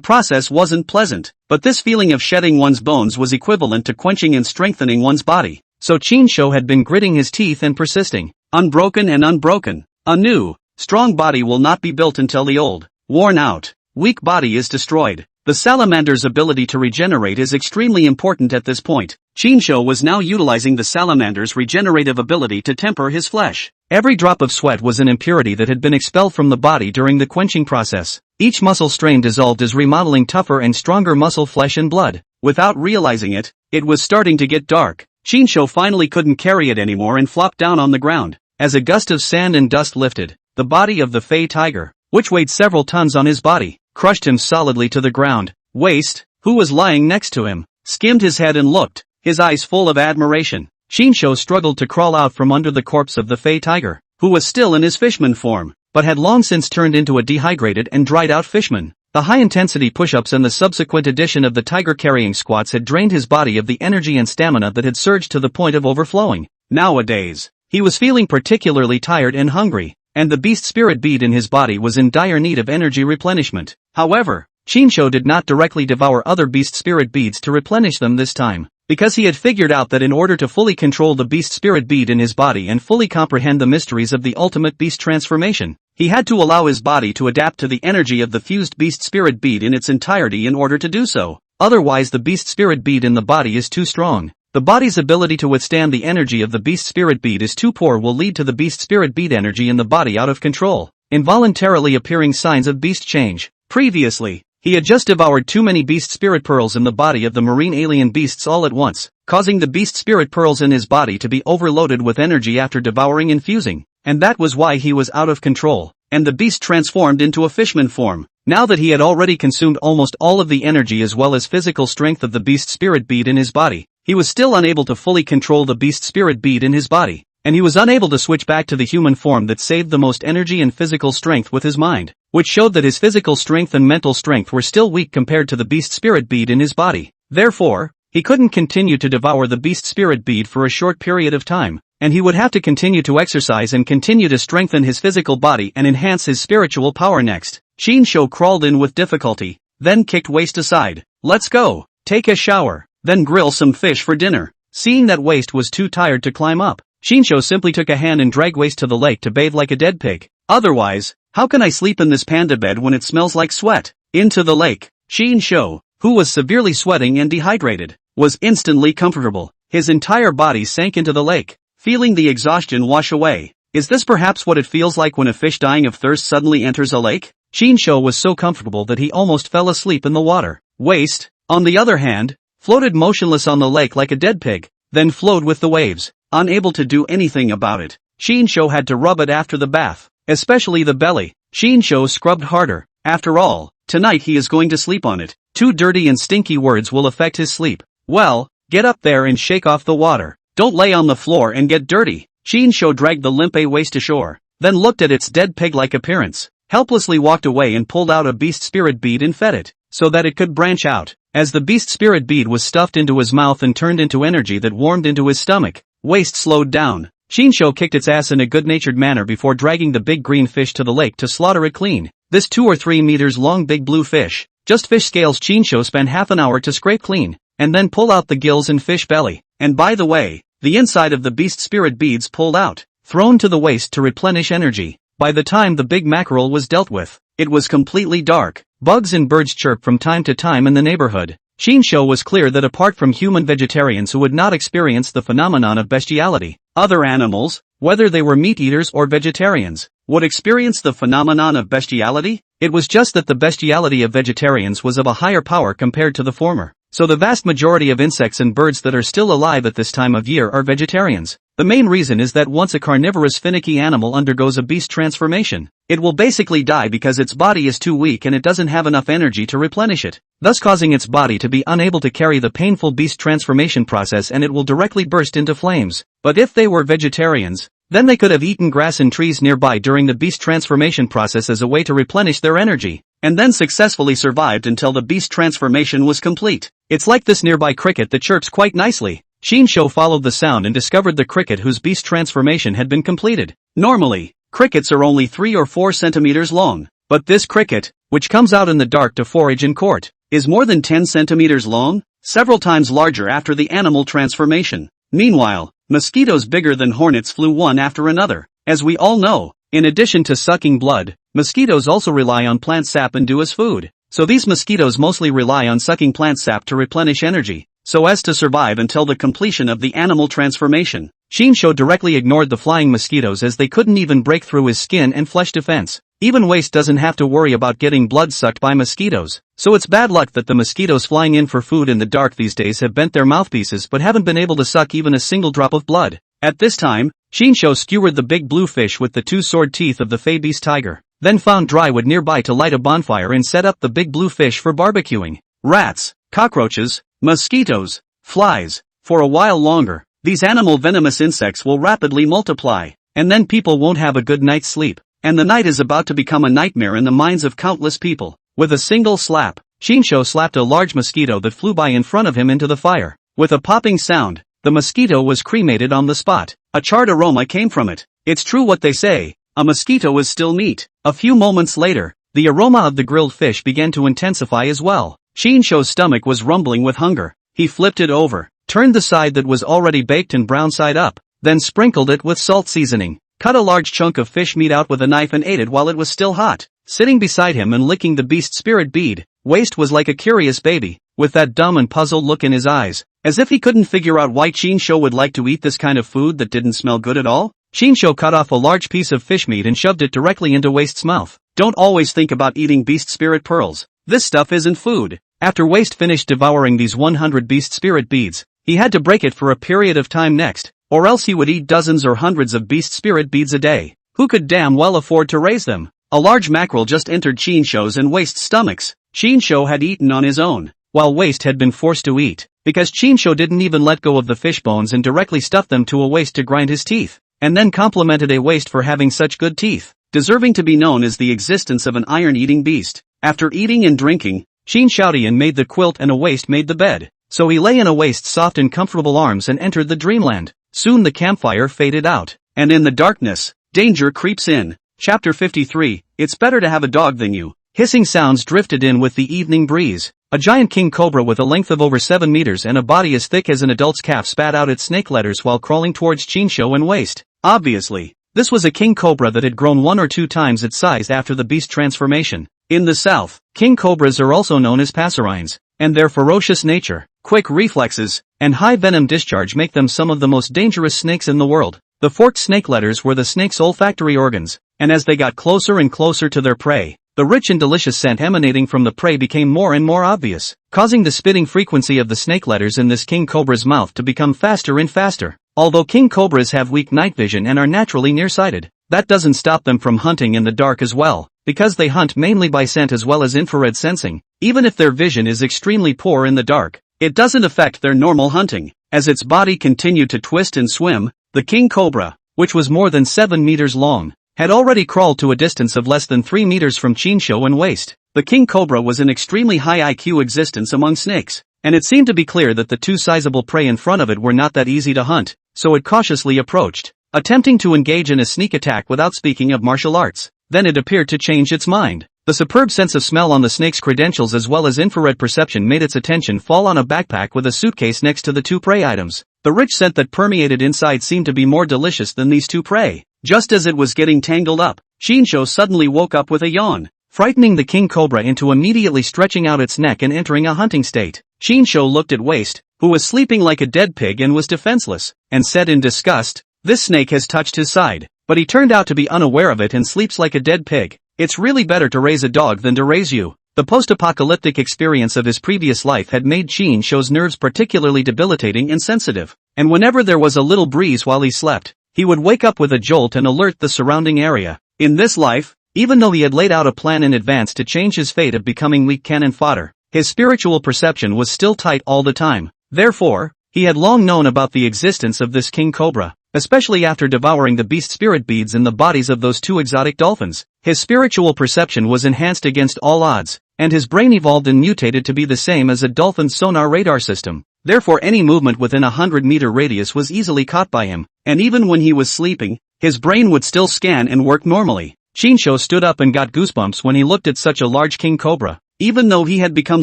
process wasn't pleasant, but this feeling of shedding one's bones was equivalent to quenching and strengthening one's body. So Shinsho had been gritting his teeth and persisting. Unbroken and unbroken. A new, strong body will not be built until the old, worn out, weak body is destroyed. The salamander's ability to regenerate is extremely important at this point. Shinsho was now utilizing the salamander's regenerative ability to temper his flesh. Every drop of sweat was an impurity that had been expelled from the body during the quenching process. Each muscle strain dissolved as remodeling tougher and stronger muscle flesh and blood. Without realizing it, it was starting to get dark. Shinsho finally couldn't carry it anymore and flopped down on the ground. As a gust of sand and dust lifted, the body of the Fey tiger, which weighed several tons on his body, crushed him solidly to the ground. Waste, who was lying next to him, skimmed his head and looked, his eyes full of admiration. Shinsho struggled to crawl out from under the corpse of the Fey tiger, who was still in his fishman form, but had long since turned into a dehydrated and dried-out fishman. The high-intensity push-ups and the subsequent addition of the tiger-carrying squats had drained his body of the energy and stamina that had surged to the point of overflowing. Nowadays, he was feeling particularly tired and hungry, and the beast spirit bead in his body was in dire need of energy replenishment. However, Shinsho did not directly devour other beast spirit beads to replenish them this time, because he had figured out that in order to fully control the beast spirit bead in his body and fully comprehend the mysteries of the ultimate beast transformation, he had to allow his body to adapt to the energy of the fused beast spirit bead in its entirety in order to do so. Otherwise the beast spirit bead in the body is too strong. The body's ability to withstand the energy of the beast spirit bead is too poor will lead to the beast spirit bead energy in the body out of control, involuntarily appearing signs of beast change. Previously, he had just devoured too many beast spirit pearls in the body of the marine alien beasts all at once, causing the beast spirit pearls in his body to be overloaded with energy after devouring and fusing, and that was why he was out of control, and the beast transformed into a fishman form. Now that he had already consumed almost all of the energy as well as physical strength of the beast spirit bead in his body, he was still unable to fully control the beast spirit bead in his body, and he was unable to switch back to the human form that saved the most energy and physical strength with his mind, which showed that his physical strength and mental strength were still weak compared to the beast spirit bead in his body. Therefore, he couldn't continue to devour the beast spirit bead for a short period of time, and he would have to continue to exercise and continue to strengthen his physical body and enhance his spiritual power next. Shinsho crawled in with difficulty, then kicked Waste aside. Let's go, take a shower, then grill some fish for dinner. Seeing that Waste was too tired to climb up, Shinsho simply took a hand and dragged Waste to the lake to bathe like a dead pig. Otherwise, how can I sleep in this panda bed when it smells like sweat? Into the lake. Shinsho, who was severely sweating and dehydrated, was instantly comfortable. His entire body sank into the lake, feeling the exhaustion wash away. Is this perhaps what it feels like when a fish dying of thirst suddenly enters a lake? Shinsho was so comfortable that he almost fell asleep in the water. Waste, on the other hand, floated motionless on the lake like a dead pig, then flowed with the waves, unable to do anything about it. Shinsho had to rub it after the bath, especially the belly. Shinsho scrubbed harder. After all, tonight he is going to sleep on it. 2 dirty and stinky words will affect his sleep. Well, get up there and shake off the water. Don't lay on the floor and get dirty. Shinsho dragged the limp Waste ashore, then looked at its dead pig-like appearance, helplessly walked away and pulled out a beast spirit bead and fed it, so that it could branch out. As the beast spirit bead was stuffed into his mouth and turned into energy that warmed into his stomach, Waste slowed down. Shinsho kicked its ass in a good-natured manner before dragging the big green fish to the lake to slaughter it clean. This 2 or 3 meters long big blue fish, just fish scales. Shinsho spent half an hour to scrape clean, and then pull out the gills and fish belly. And by the way, the inside of the beast spirit beads pulled out, thrown to the waste to replenish energy. By the time the big mackerel was dealt with, it was completely dark. Bugs and birds chirped from time to time in the neighborhood. Shinsho was clear that apart from human vegetarians who would not experience the phenomenon of bestiality, other animals, whether they were meat-eaters or vegetarians, would experience the phenomenon of bestiality. It was just that the bestiality of vegetarians was of a higher power compared to the former. So the vast majority of insects and birds that are still alive at this time of year are vegetarians. The main reason is that once a carnivorous finicky animal undergoes a beast transformation, it will basically die because its body is too weak and it doesn't have enough energy to replenish it, thus causing its body to be unable to carry the painful beast transformation process, and it will directly burst into flames. But if they were vegetarians, then they could have eaten grass and trees nearby during the beast transformation process as a way to replenish their energy, and then successfully survived until the beast transformation was complete. It's like this nearby cricket that chirps quite nicely. Shinsho followed the sound and discovered the cricket whose beast transformation had been completed. Normally, crickets are only 3 or 4 centimeters long, but this cricket, which comes out in the dark to forage in court, is more than 10 centimeters long, several times larger after the animal transformation. Meanwhile, mosquitoes bigger than hornets flew one after another. As we all know, in addition to sucking blood, mosquitoes also rely on plant sap and dew as food. So these mosquitoes mostly rely on sucking plant sap to replenish energy, so as to survive until the completion of the animal transformation. Shinsho directly ignored the flying mosquitoes as they couldn't even break through his skin and flesh defense. Even Waste doesn't have to worry about getting blood sucked by mosquitoes, so it's bad luck that the mosquitoes flying in for food in the dark these days have bent their mouthpieces but haven't been able to suck even a single drop of blood. At this time, Shinsho skewered the big blue fish with the 2 sword teeth of the Fey Beast tiger, then found dry wood nearby to light a bonfire and set up the big blue fish for barbecuing. Rats, cockroaches, mosquitoes, flies. For a while longer, these animal venomous insects will rapidly multiply, and then people won't have a good night's sleep, and the night is about to become a nightmare in the minds of countless people. With a single slap, Shinsho slapped a large mosquito that flew by in front of him into the fire. With a popping sound, the mosquito was cremated on the spot. A charred aroma came from it. It's true what they say, a mosquito is still meat. A few moments later, the aroma of the grilled fish began to intensify as well. Chinsho's stomach was rumbling with hunger. He flipped it over, turned the side that was already baked and brown side up, then sprinkled it with salt seasoning, cut a large chunk of fish meat out with a knife and ate it while it was still hot. Sitting beside him and licking the beast spirit bead, Waste was like a curious baby, with that dumb and puzzled look in his eyes, as if he couldn't figure out why Chinsho would like to eat this kind of food that didn't smell good at all. Chinsho cut off a large piece of fish meat and shoved it directly into Waste's mouth. Don't always think about eating beast spirit pearls. This stuff isn't food. After Waste finished devouring these 100 beast spirit beads, he had to break it for a period of time next, or else he would eat dozens or hundreds of beast spirit beads a day. Who could damn well afford to raise them? A large mackerel just entered Chinsho's and Waste's stomachs. Chinsho had eaten on his own, while Waste had been forced to eat, because Chinsho didn't even let go of the fish bones and directly stuffed them to a Waste to grind his teeth, and then complimented a Waste for having such good teeth, deserving to be known as the existence of an iron-eating beast. After eating and drinking, Chinshoutian made the quilt and a Waste made the bed, so he lay in a Waste's soft and comfortable arms and entered the dreamland. Soon the campfire faded out, and in the darkness, danger creeps in. Chapter 53, It's better to have a dog than you. Hissing sounds drifted in with the evening breeze. A giant king cobra with a length of over 7 meters and a body as thick as an adult's calf spat out its snake letters while crawling towards Chinsho and Waste. Obviously, this was a king cobra that had grown 1 or 2 times its size after the beast transformation. In the south, king cobras are also known as passerines, and their ferocious nature, quick reflexes, and high venom discharge make them some of the most dangerous snakes in the world. The forked snake letters were the snake's olfactory organs, and as they got closer and closer to their prey, the rich and delicious scent emanating from the prey became more and more obvious, causing the spitting frequency of the snake letters in this king cobra's mouth to become faster and faster. Although king cobras have weak night vision and are naturally nearsighted, that doesn't stop them from hunting in the dark as well, because they hunt mainly by scent as well as infrared sensing. Even if their vision is extremely poor in the dark, it doesn't affect their normal hunting. As its body continued to twist and swim, the king cobra, which was more than 7 meters long, had already crawled to a distance of less than 3 meters from Chinsho and Waste. The king cobra was an extremely high IQ existence among snakes, and it seemed to be clear that the 2 sizable prey in front of it were not that easy to hunt, so it cautiously approached, attempting to engage in a sneak attack without speaking of martial arts. Then it appeared to change its mind. The superb sense of smell on the snake's credentials as well as infrared perception made its attention fall on a backpack with a suitcase next to the 2 prey items. The rich scent that permeated inside seemed to be more delicious than these 2 prey. Just as it was getting tangled up, Chinsho suddenly woke up with a yawn, frightening the king cobra into immediately stretching out its neck and entering a hunting state. Chinsho looked at Waste, who was sleeping like a dead pig and was defenseless, and said in disgust, "This snake has touched his side, but he turned out to be unaware of it and sleeps like a dead pig. It's really better to raise a dog than to raise you." The post-apocalyptic experience of his previous life had made Chinsho's nerves particularly debilitating and sensitive, and whenever there was a little breeze while he slept, he would wake up with a jolt and alert the surrounding area. In this life, even though he had laid out a plan in advance to change his fate of becoming weak cannon fodder, his spiritual perception was still tight all the time. Therefore, he had long known about the existence of this king cobra, especially after devouring the beast spirit beads in the bodies of those 2 exotic dolphins. His spiritual perception was enhanced against all odds, and his brain evolved and mutated to be the same as a dolphin's sonar radar system. Therefore any movement within a 100-meter radius was easily caught by him, and even when he was sleeping, his brain would still scan and work normally. Chinsho stood up and got goosebumps when he looked at such a large king cobra. Even though he had become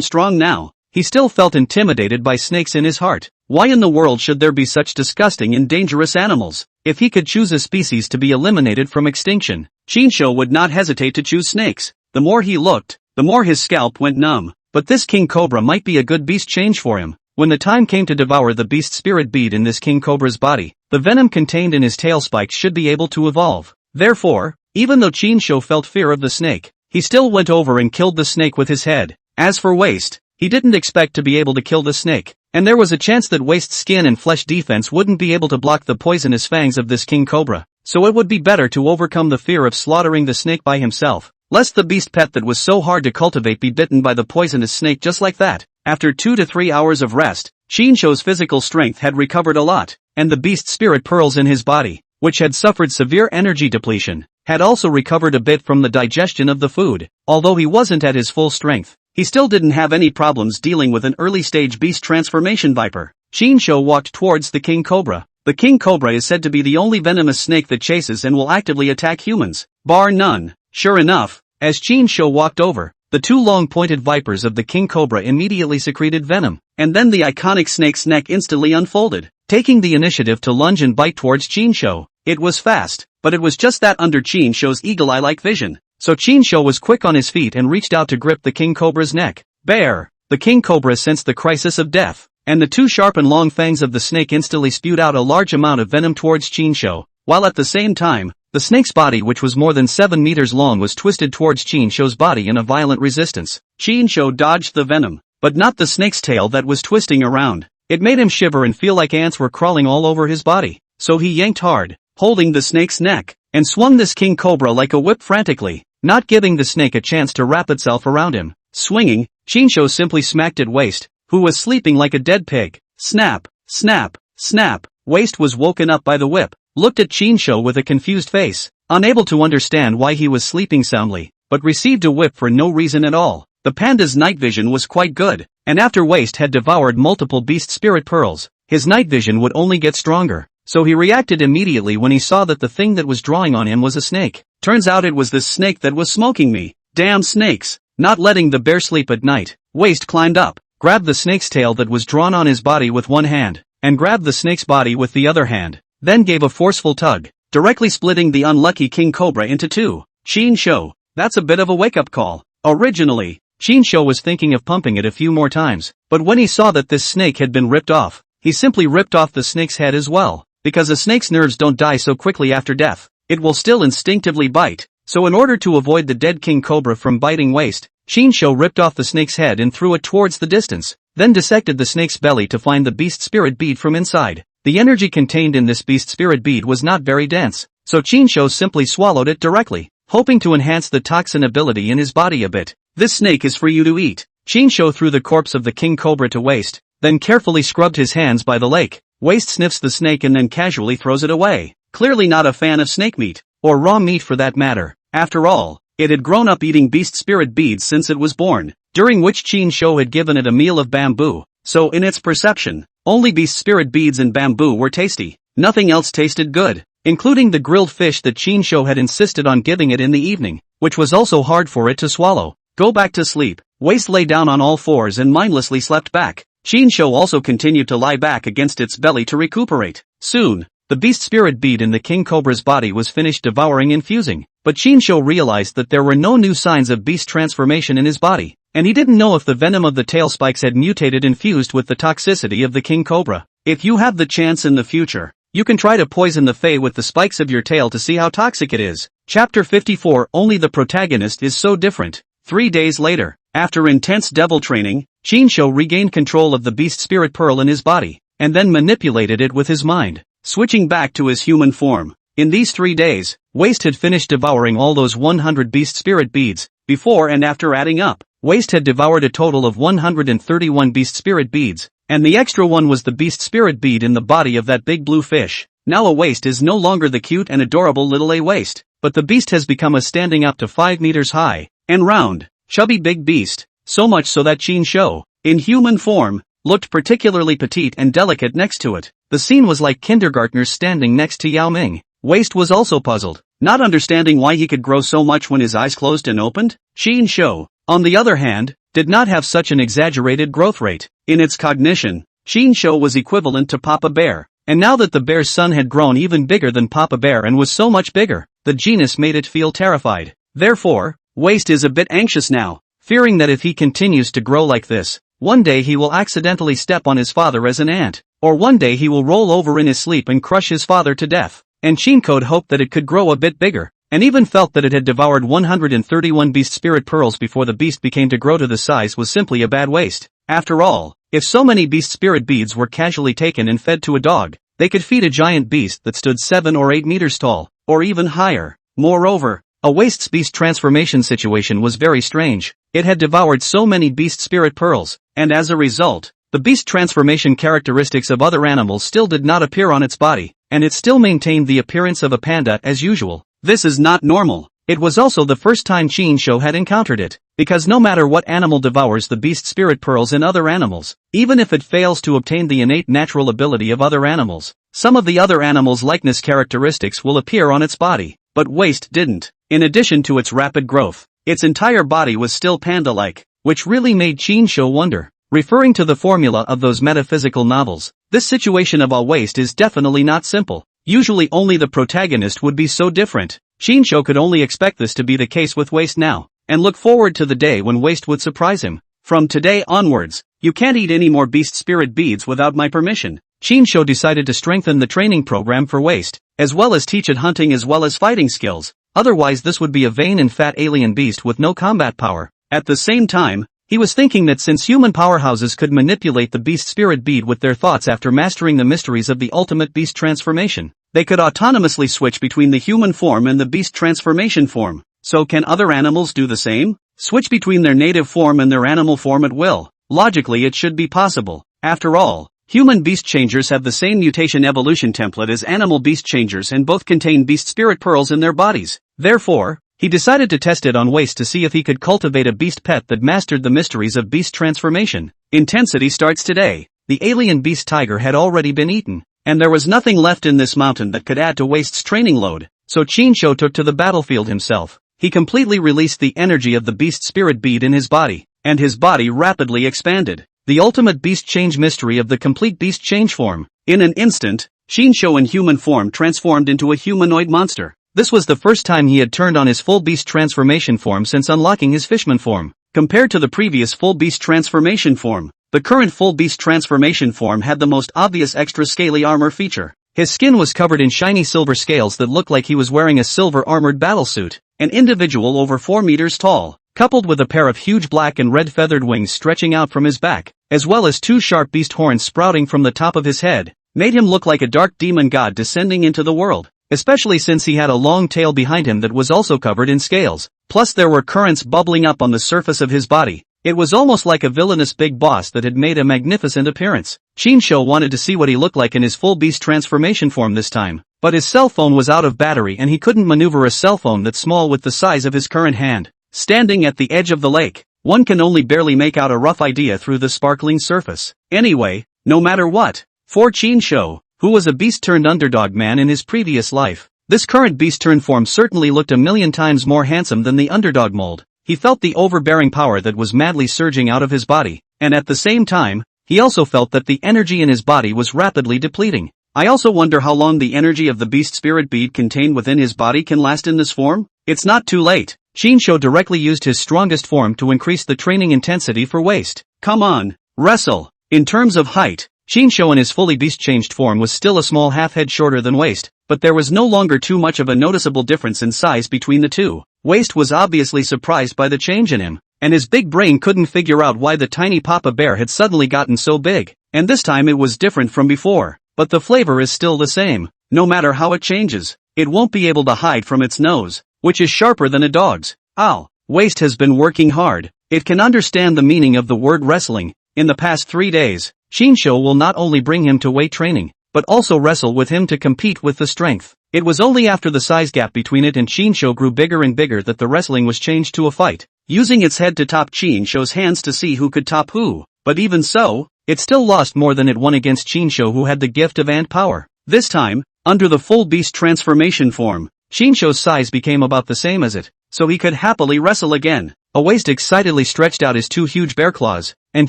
strong now, he still felt intimidated by snakes in his heart. Why in the world should there be such disgusting and dangerous animals? If he could choose a species to be eliminated from extinction, Chinsho would not hesitate to choose snakes. The more he looked, the more his scalp went numb. But this king cobra might be a good beast change for him. When the time came to devour the beast spirit bead in this king cobra's body, the venom contained in his tail spikes should be able to evolve. Therefore, even though Chinsho felt fear of the snake, he still went over and killed the snake with his head. As for Waste, he didn't expect to be able to kill the snake, and there was a chance that Waste's skin and flesh defense wouldn't be able to block the poisonous fangs of this king cobra, so it would be better to overcome the fear of slaughtering the snake by himself, lest the beast pet that was so hard to cultivate be bitten by the poisonous snake just like that. After 2 to 3 hours of rest, Chinsho's physical strength had recovered a lot, and the beast spirit pearls in his body, which had suffered severe energy depletion, had also recovered a bit from the digestion of the food. Although he wasn't at his full strength, he still didn't have any problems dealing with an early-stage beast transformation viper. Chinsho walked towards the king cobra. The king cobra is said to be the only venomous snake that chases and will actively attack humans, bar none. Sure enough, As Qin Shou walked over, the two long-pointed vipers of the king cobra immediately secreted venom, and then the iconic snake's neck instantly unfolded, taking the initiative to lunge and bite towards Qin Shou. It was fast, but it was just that under Qin Shou's eagle eye-like vision. So Qin Shou was quick on his feet and reached out to grip the king cobra's neck. Bear! The king cobra sensed the crisis of death, and the two sharp and long fangs of the snake instantly spewed out a large amount of venom towards Qin Shou, while at the same time, the snake's body, which was more than 7 meters long, was twisted towards Qin Shou's body in a violent resistance. Qin Shou dodged the venom, but not the snake's tail that was twisting around. It made him shiver and feel like ants were crawling all over his body, so he yanked hard, holding the snake's neck, and swung this king cobra like a whip frantically, not giving the snake a chance to wrap itself around him. Swinging, Qin Shou simply smacked at Waist, who was sleeping like a dead pig. Snap, snap, snap. Waist was woken up by the whip, looked at Qin Shou with a confused face, unable to understand why he was sleeping soundly, but received a whip for no reason at all. The panda's night vision was quite good, and after Waist had devoured multiple beast spirit pearls, his night vision would only get stronger, so he reacted immediately when he saw that the thing that was drawing on him was a snake. Turns out it was this snake that was smoking me. Damn snakes! Not letting the bear sleep at night, Waist climbed up, grabbed the snake's tail that was drawn on his body with one hand, and grabbed the snake's body with the other hand, then gave a forceful tug, directly splitting the unlucky king cobra into two. Qin Shou, that's a bit of a wake-up call. Originally, Qin Shou was thinking of pumping it a few more times, but when he saw that this snake had been ripped off, he simply ripped off the snake's head as well, because a snake's nerves don't die so quickly after death. It will still instinctively bite. So in order to avoid the dead king cobra from biting Waist, Qin Shou ripped off the snake's head and threw it towards the distance, then dissected the snake's belly to find the beast spirit bead from inside. The energy contained in this beast spirit bead was not very dense, so Qin Shou simply swallowed it directly, hoping to enhance the toxin ability in his body a bit. This snake is for you to eat. Qin Shou threw the corpse of the king cobra to Waist, then carefully scrubbed his hands by the lake. Waist sniffs the snake and then casually throws it away. Clearly not a fan of snake meat, or raw meat for that matter. After all, it had grown up eating beast spirit beads since it was born, during which Qin Shou had given it a meal of bamboo, so in its perception, only beast spirit beads and bamboo were tasty. Nothing else tasted good, including the grilled fish that Qin Shou had insisted on giving it in the evening, which was also hard for it to swallow. Go back to sleep. Waist lay down on all fours and mindlessly slept back. Qin Shou also continued to lie back against its belly to recuperate. Soon, the beast spirit bead in the king cobra's body was finished devouring and fusing, but Qin Shou realized that there were no new signs of beast transformation in his body, and he didn't know if the venom of the tail spikes had mutated and fused with the toxicity of the king cobra. If you have the chance in the future, you can try to poison the Fae with the spikes of your tail to see how toxic it is. Chapter 54. Only the protagonist is so different. 3 days later, after intense devil training, Qin Shou regained control of the beast spirit pearl in his body, and then manipulated it with his mind, switching back to his human form. In these 3 days, Waist had finished devouring all those 100 beast spirit beads. Before and after adding up, Waist had devoured a total of 131 beast spirit beads, and the extra one was the beast spirit bead in the body of that big blue fish. Now a Waist is no longer the cute and adorable little a Waist, but the beast has become a standing up to 5 meters high, and round, chubby big beast, so much so that Qin Shou, in human form, looked particularly petite and delicate next to it. The scene was like kindergartners standing next to Yao Ming. Waist was also puzzled, not understanding why he could grow so much when his eyes closed and opened. Qin Shou, on the other hand, did not have such an exaggerated growth rate. In its cognition, Qin Shou was equivalent to Papa Bear, and now that the bear's son had grown even bigger than Papa Bear and was so much bigger, the genus made it feel terrified. Therefore, Waist is a bit anxious now, fearing that if he continues to grow like this, one day he will accidentally step on his father as an ant, or one day he will roll over in his sleep and crush his father to death. And Chincode hoped that it could grow a bit bigger, and even felt that it had devoured 131 beast spirit pearls before the beast became to grow to the size was simply a bad waste. After all, if so many beast spirit beads were casually taken and fed to a dog, they could feed a giant beast that stood 7 or 8 meters tall, or even higher. Moreover, a Waist's beast transformation situation was very strange. It had devoured so many beast spirit pearls, and as a result, the beast transformation characteristics of other animals still did not appear on its body, and it still maintained the appearance of a panda as usual. This is not normal. It was also the first time Qin Shou had encountered it, because no matter what animal devours the beast spirit pearls in other animals, even if it fails to obtain the innate natural ability of other animals, some of the other animals' likeness characteristics will appear on its body, but Waist didn't. In addition to its rapid growth, its entire body was still panda-like, which really made Qinshu wonder. Referring to the formula of those metaphysical novels, this situation of a waist is definitely not simple. Usually only the protagonist would be so different. Qinshu could only expect this to be the case with waist now, and look forward to the day when waist would surprise him. From today onwards, you can't eat any more beast spirit beads without my permission. Qinshu decided to strengthen the training program for waist, as well as teach it hunting as well as fighting skills. Otherwise this would be a vain and fat alien beast with no combat power. At the same time, he was thinking that since human powerhouses could manipulate the beast spirit bead with their thoughts after mastering the mysteries of the ultimate beast transformation, they could autonomously switch between the human form and the beast transformation form. So can other animals do the same? Switch between their native form and their animal form at will? Logically it should be possible. After all, human beast changers have the same mutation evolution template as animal beast changers and both contain beast spirit pearls in their bodies. Therefore, he decided to test it on waist to see if he could cultivate a beast pet that mastered the mysteries of beast transformation. Intensity starts today. The alien beast tiger had already been eaten, and there was nothing left in this mountain that could add to waist's training load, so Qinshu took to the battlefield himself. He completely released the energy of the beast spirit bead in his body, and his body rapidly expanded. The ultimate beast change mystery of the complete beast change form. In an instant, Qinshu in human form transformed into a humanoid monster. This was the first time he had turned on his full beast transformation form since unlocking his fishman form. Compared to the previous full beast transformation form, the current full beast transformation form had the most obvious extra scaly armor feature. His skin was covered in shiny silver scales that looked like he was wearing a silver armored battlesuit. An individual over 4 meters tall, coupled with a pair of huge black and red feathered wings stretching out from his back, as well as 2 sharp beast horns sprouting from the top of his head, made him look like a dark demon god descending into the world. Especially since he had a long tail behind him that was also covered in scales. Plus there were currents bubbling up on the surface of his body. It was almost like a villainous big boss that had made a magnificent appearance. Qinshu wanted to see what he looked like in his full beast transformation form this time, but his cell phone was out of battery and he couldn't maneuver a cell phone that small with the size of his current hand. Standing at the edge of the lake, one can only barely make out a rough idea through the sparkling surface. Anyway, no matter what, for Qinshu, who was a beast-turned-underdog man in his previous life, this current beast-turned form certainly looked a million times more handsome than the underdog mold. He felt the overbearing power that was madly surging out of his body, and at the same time, he also felt that the energy in his body was rapidly depleting. I also wonder how long the energy of the beast spirit bead contained within his body can last in this form? It's not too late. Qinshu directly used his strongest form to increase the training intensity for waist. Come on, wrestle! In terms of height, Qinshu in his fully beast-changed form was still a small half-head shorter than waist, but there was no longer too much of a noticeable difference in size between the two. Waist was obviously surprised by the change in him, and his big brain couldn't figure out why the tiny papa bear had suddenly gotten so big, and this time it was different from before, but the flavor is still the same. No matter how it changes, it won't be able to hide from its nose, which is sharper than a dog's. Ow! Waist has been working hard. It can understand the meaning of the word wrestling. In the past 3 days, Qinshu will not only bring him to weight training, but also wrestle with him to compete with the strength. It was only after the size gap between it and Qinshu grew bigger and bigger that the wrestling was changed to a fight, using its head to top Qinshu's hands to see who could top who. But even so, it still lost more than it won against Qinshu, who had the gift of ant power. This time, under the full beast transformation form, Qinshu's size became about the same as it, so he could happily wrestle again. A waist excitedly stretched out his 2 huge bear claws, and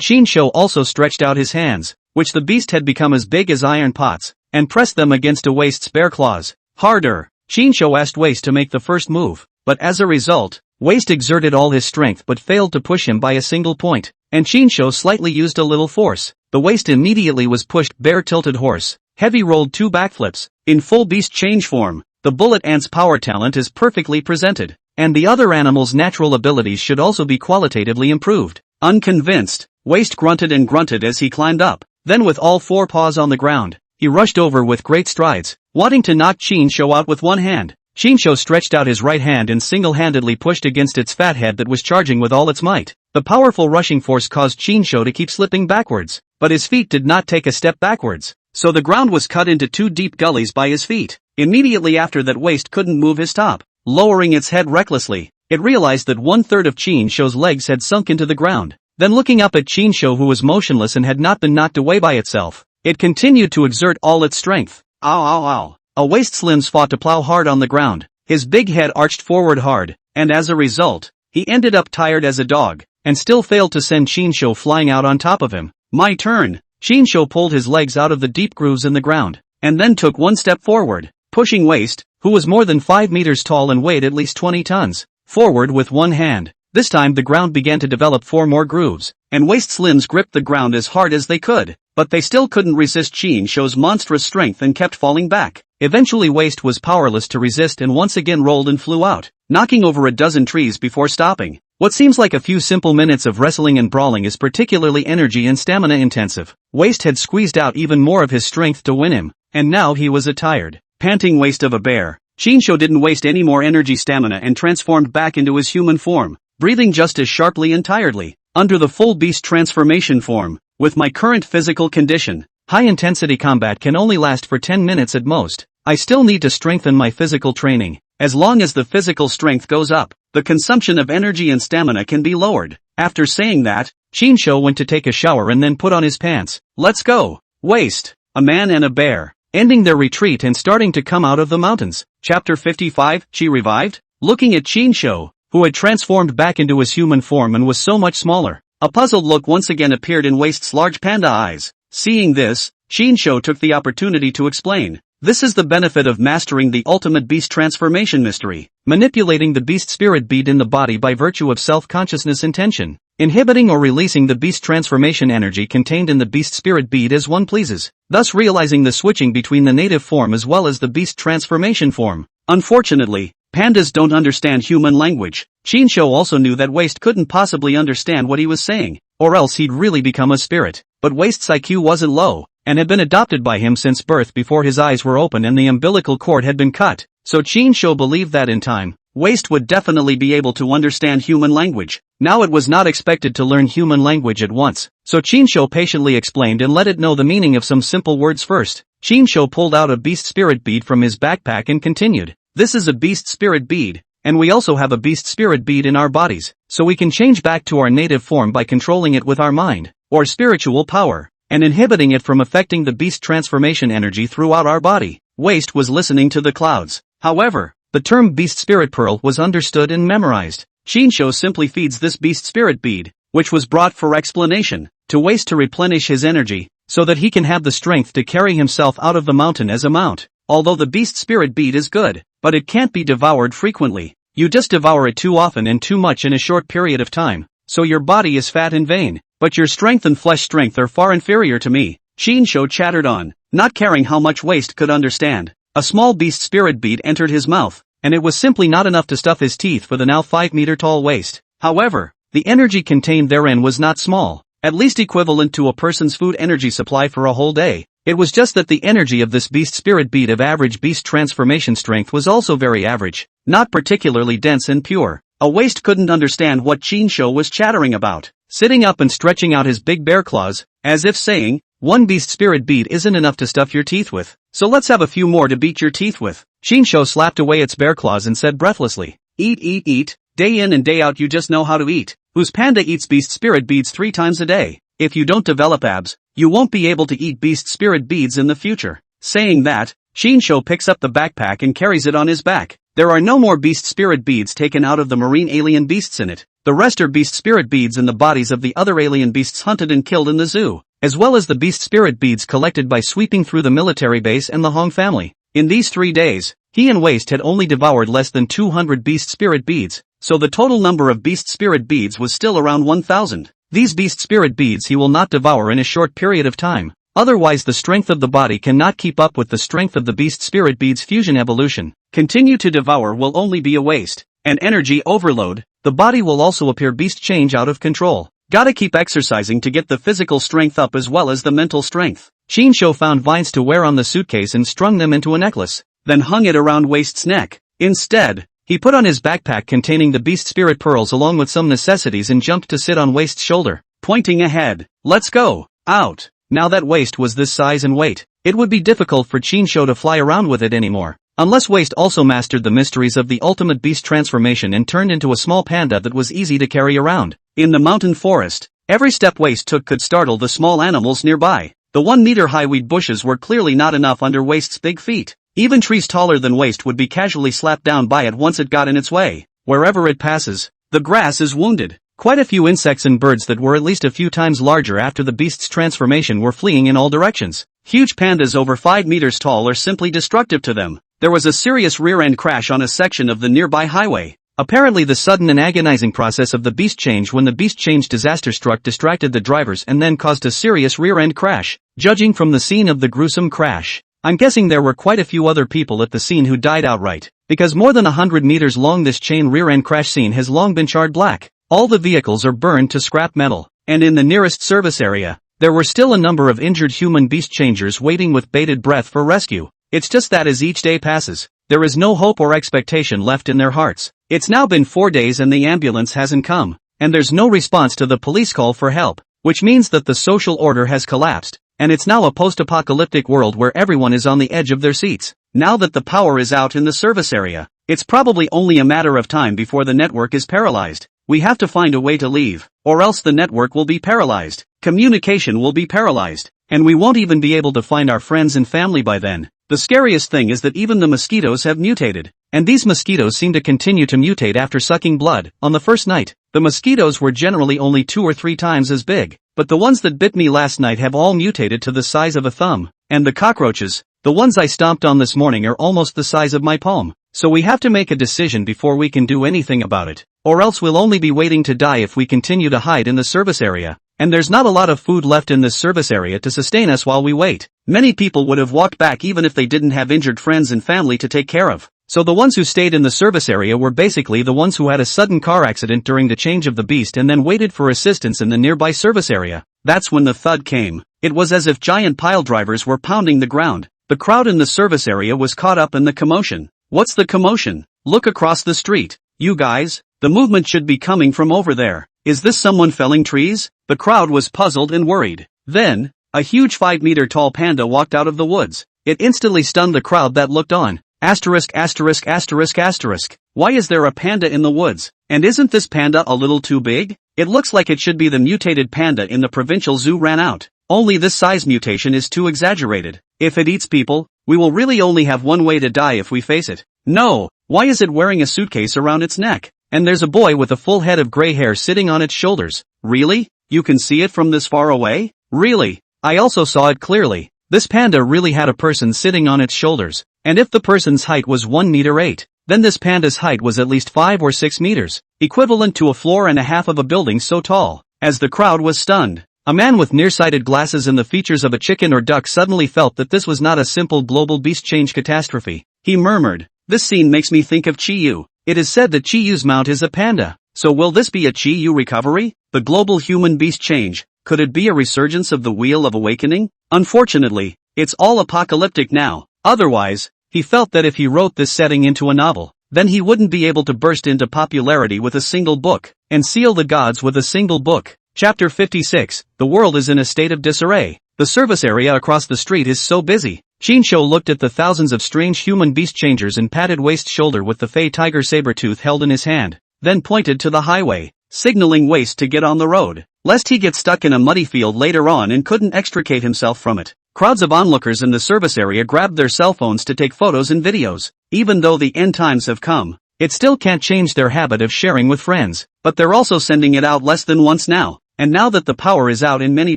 Qinshu also stretched out his hands, which the beast had become as big as iron pots, and pressed them against a waist's bear claws. Harder! Qinshu asked waist to make the first move, but as a result, waist exerted all his strength but failed to push him by a single point, and Qinshu slightly used a little force. The waist immediately was pushed bear-tilted horse, heavy rolled 2 backflips. In full beast change form, the bullet ant's power talent is perfectly presented, and the other animal's natural abilities should also be qualitatively improved. Unconvinced, waist grunted and grunted as he climbed up, then with all 4 paws on the ground, he rushed over with great strides, wanting to knock Qinshu out with one hand. Qinshu stretched out his right hand and single-handedly pushed against its fat head that was charging with all its might. The powerful rushing force caused Qinshu to keep slipping backwards, but his feet did not take a step backwards, so the ground was cut into 2 deep gullies by his feet. Immediately after that, waist couldn't move his top. Lowering its head recklessly, it realized that 1/3 of Qinshu's legs had sunk into the ground. Then looking up at Qinshu, who was motionless and had not been knocked away by itself, it continued to exert all its strength. Ow ow ow. A waist's limbs fought to plow hard on the ground. His big head arched forward hard, and as a result, he ended up tired as a dog, and still failed to send Chinsho flying out on top of him. My turn. Chinsho pulled his legs out of the deep grooves in the ground, and then took one step forward, pushing Waist, who was more than 5 meters tall and weighed at least 20 tons, forward with one hand. This time the ground began to develop 4 more grooves, and Waist's limbs gripped the ground as hard as they could, but they still couldn't resist Chinsho's monstrous strength and kept falling back. Eventually Waist was powerless to resist and once again rolled and flew out, knocking over a dozen trees before stopping. What seems like a few simple minutes of wrestling and brawling is particularly energy and stamina intensive. Waist had squeezed out even more of his strength to win him, and now he was a tired, panting waste of a bear. Chinsho didn't waste any more energy stamina and transformed back into his human form, breathing just as sharply and tiredly. Under the full beast transformation form, with my current physical condition, high-intensity combat can only last for 10 minutes at most. I still need to strengthen my physical training. As long as the physical strength goes up, the consumption of energy and stamina can be lowered. After saying that, Chinsho went to take a shower and then put on his pants. Let's go. Waist, a man and a bear, ending their retreat and starting to come out of the mountains. Chapter 55, She revived? Looking at Chinsho, who had transformed back into his human form and was so much smaller, a puzzled look once again appeared in Waist's large panda eyes. Seeing this, Chinsho took the opportunity to explain. This is the benefit of mastering the ultimate beast transformation mystery, manipulating the beast spirit bead in the body by virtue of self-consciousness intention, inhibiting or releasing the beast transformation energy contained in the beast spirit bead as one pleases, thus realizing the switching between the native form as well as the beast transformation form. Unfortunately, pandas don't understand human language. Chinsho also knew that Waist couldn't possibly understand what he was saying, or else he'd really become a spirit. But Waist's IQ wasn't low, and had been adopted by him since birth before his eyes were open and the umbilical cord had been cut, so Chinsho believed that in time, Waist would definitely be able to understand human language. Now it was not expected to learn human language at once, so Chinsho patiently explained and let it know the meaning of some simple words first. Chinsho pulled out a beast spirit bead from his backpack and continued. This is a beast spirit bead, and we also have a beast spirit bead in our bodies, so we can change back to our native form by controlling it with our mind, or spiritual power, and inhibiting it from affecting the beast transformation energy throughout our body. Waist was listening to the clouds. However, the term beast spirit pearl was understood and memorized. Chinsho simply feeds this beast spirit bead, which was brought for explanation, to Waist to replenish his energy, so that he can have the strength to carry himself out of the mountain as a mount. Although the beast spirit bead is good, but it can't be devoured frequently. You just devour it too often and too much in a short period of time, so your body is fat and vain. But your strength and flesh strength are far inferior to me. Chinsho chattered on, not caring how much Waist could understand. A small beast spirit bead entered his mouth, and it was simply not enough to stuff his teeth for the now 5-meter-tall Waist. However, the energy contained therein was not small, at least equivalent to a person's food energy supply for a whole day. It was just that the energy of this beast spirit bead of average beast transformation strength was also very average, not particularly dense and pure. A Waist couldn't understand what Chinsho was chattering about, sitting up and stretching out his big bear claws, as if saying, one beast spirit bead isn't enough to stuff your teeth with, so let's have a few more to beat your teeth with. Chinsho slapped away its bear claws and said breathlessly, eat eat eat, day in and day out you just know how to eat. Whose panda eats beast spirit beads 3 times a day? If you don't develop abs, you won't be able to eat beast spirit beads in the future. Saying that, Chinsho picks up the backpack and carries it on his back. There are no more beast spirit beads taken out of the marine alien beasts in it. The rest are beast spirit beads in the bodies of the other alien beasts hunted and killed in the zoo, as well as the beast spirit beads collected by sweeping through the military base and the Hong family. In these 3 days, he and Waist had only devoured less than 200 beast spirit beads, so the total number of beast spirit beads was still around 1,000. These beast spirit beads he will not devour in a short period of time. Otherwise the strength of the body cannot keep up with the strength of the beast spirit bead's fusion evolution. Continue to devour will only be a waste, and energy overload. The body will also appear beast change out of control. Gotta keep exercising to get the physical strength up as well as the mental strength. Chinsho found vines to wear on the suitcase and strung them into a necklace, then hung it around Waist's neck. Instead, he put on his backpack containing the beast spirit pearls along with some necessities and jumped to sit on Waist's shoulder, pointing ahead. Let's go. Out. Now that Waist was this size and weight, it would be difficult for Chinsho to fly around with it anymore, unless Waist also mastered the mysteries of the ultimate beast transformation and turned into a small panda that was easy to carry around. In the mountain forest, every step Waist took could startle the small animals nearby. The 1-meter-high weed bushes were clearly not enough under Waist's big feet. Even trees taller than Waist would be casually slapped down by it once it got in its way. Wherever it passes, The grass is wounded. Quite a few insects and birds that were at least a few times larger after the beast's transformation were fleeing in all directions. Huge pandas over 5 meters tall are simply destructive to them. There was a serious rear-end crash on a section of the nearby highway. Apparently the sudden and agonizing process of the beast change when the beast change disaster struck distracted the drivers and then caused a serious rear-end crash. Judging from the scene of the gruesome crash, I'm guessing there were quite a few other people at the scene who died outright. Because more than 100 meters long this chain rear-end crash scene has long been charred black. All the vehicles are burned to scrap metal, and in the nearest service area, there were still a number of injured human beast changers waiting with bated breath for rescue. It's just that as each day passes, there is no hope or expectation left in their hearts. It's now been 4 days and the ambulance hasn't come, and there's no response to the police call for help, which means that the social order has collapsed, and it's now a post-apocalyptic world where everyone is on the edge of their seats. Now that the power is out in the service area, it's probably only a matter of time before the network is paralyzed. We have to find a way to leave, or else the network will be paralyzed, communication will be paralyzed, and we won't even be able to find our friends and family by then. The scariest thing is that even the mosquitoes have mutated, and these mosquitoes seem to continue to mutate after sucking blood. On the first night, the mosquitoes were generally only 2 or 3 times as big, but the ones that bit me last night have all mutated to the size of a thumb, and the cockroaches, the ones I stomped on this morning, are almost the size of my palm. So we have to make a decision before we can do anything about it, or else we'll only be waiting to die if we continue to hide in the service area. And there's not a lot of food left in this service area to sustain us while we wait. Many people would have walked back even if they didn't have injured friends and family to take care of. So the ones who stayed in the service area were basically the ones who had a sudden car accident during the change of the beast and then waited for assistance in the nearby service area. That's when the thud came. It was as if giant pile drivers were pounding the ground. The crowd in the service area was caught up in the commotion. What's the commotion? Look across the street. You guys, the movement should be coming from over there. Is this someone felling trees? The crowd was puzzled and worried. Then, a huge 5-meter tall panda walked out of the woods. It instantly stunned the crowd that looked on. Asterisk asterisk asterisk asterisk. Why is there a panda in the woods? And isn't this panda a little too big? It looks like it should be the mutated panda in the provincial zoo ran out. Only this size mutation is too exaggerated. If it eats people, we will really only have one way to die if we face it. No, why is it wearing a suitcase around its neck? And there's a boy with a full head of gray hair sitting on its shoulders. Really? You can see it from this far away? Really? I also saw it clearly. This panda really had a person sitting on its shoulders. And if the person's height was 1 meter 8, then this panda's height was at least 5 or 6 meters, equivalent to a floor and a half of a building so tall. As the crowd was stunned, a man with nearsighted glasses and the features of a chicken or duck suddenly felt that this was not a simple global beast change catastrophe. He murmured, "This scene makes me think of Chi-Yu. It is said that Chi-Yu's mount is a panda. So will this be a Chi-Yu recovery? The global human beast change, could it be a resurgence of the Wheel of Awakening? Unfortunately, it's all apocalyptic now. Otherwise, he felt that if he wrote this setting into a novel, then he wouldn't be able to burst into popularity with a single book, and seal the gods with a single book." Chapter 56, The world is in a state of disarray. The service area across the street is so busy. Shinsho looked at the thousands of strange human beast changers and patted Waste shoulder with the Fey tiger saber-tooth held in his hand, then pointed to the highway, signaling Waste to get on the road, lest he get stuck in a muddy field later on and couldn't extricate himself from it. Crowds of onlookers in the service area grabbed their cell phones to take photos and videos. Even though the end times have come, it still can't change their habit of sharing with friends, but they're also sending it out less than once now. And now that the power is out in many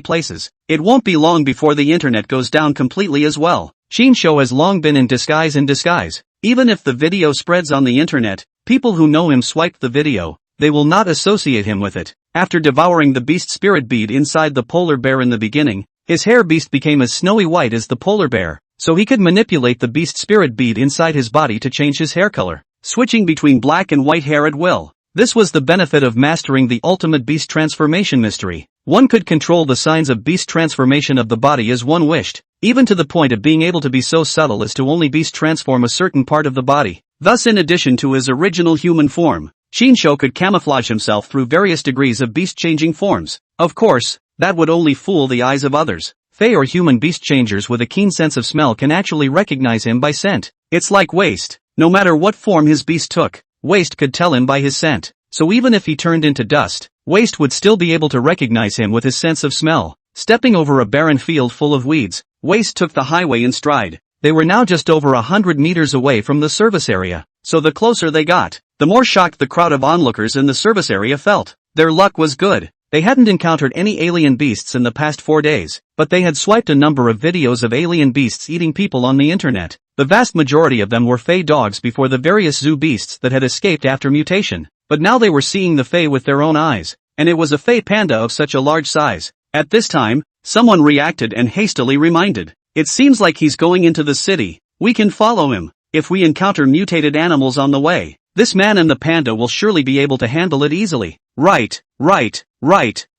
places, it won't be long before the internet goes down completely as well. Shinsho has long been in disguise. Even if the video spreads on the internet, people who know him swiped the video, they will not associate him with it. After devouring the beast spirit bead inside the polar bear in the beginning, his hair beast became as snowy white as the polar bear, so he could manipulate the beast spirit bead inside his body to change his hair color, switching between black and white hair at will. This was the benefit of mastering the ultimate beast transformation mystery. One could control the signs of beast transformation of the body as one wished, even to the point of being able to be so subtle as to only beast transform a certain part of the body. Thus, in addition to his original human form, Shinsho could camouflage himself through various degrees of beast-changing forms. Of course, that would only fool the eyes of others. Fey or human beast changers with a keen sense of smell can actually recognize him by scent. It's like Waste. No matter what form his beast took, Waste could tell him by his scent. So even if he turned into dust, Waste would still be able to recognize him with his sense of smell. Stepping over a barren field full of weeds, Waste took the highway in stride. They were now just over 100 meters away from the service area. So the closer they got, the more shocked the crowd of onlookers in the service area felt. Their luck was good. They hadn't encountered any alien beasts in the past 4 days, but they had swiped a number of videos of alien beasts eating people on the internet. The vast majority of them were Fae dogs before the various zoo beasts that had escaped after mutation, but now they were seeing the Fae with their own eyes, and it was a Fae panda of such a large size. At this time, someone reacted and hastily reminded, "It seems like he's going into the city. We can follow him. If we encounter mutated animals on the way, this man and the panda will surely be able to handle it easily." Right.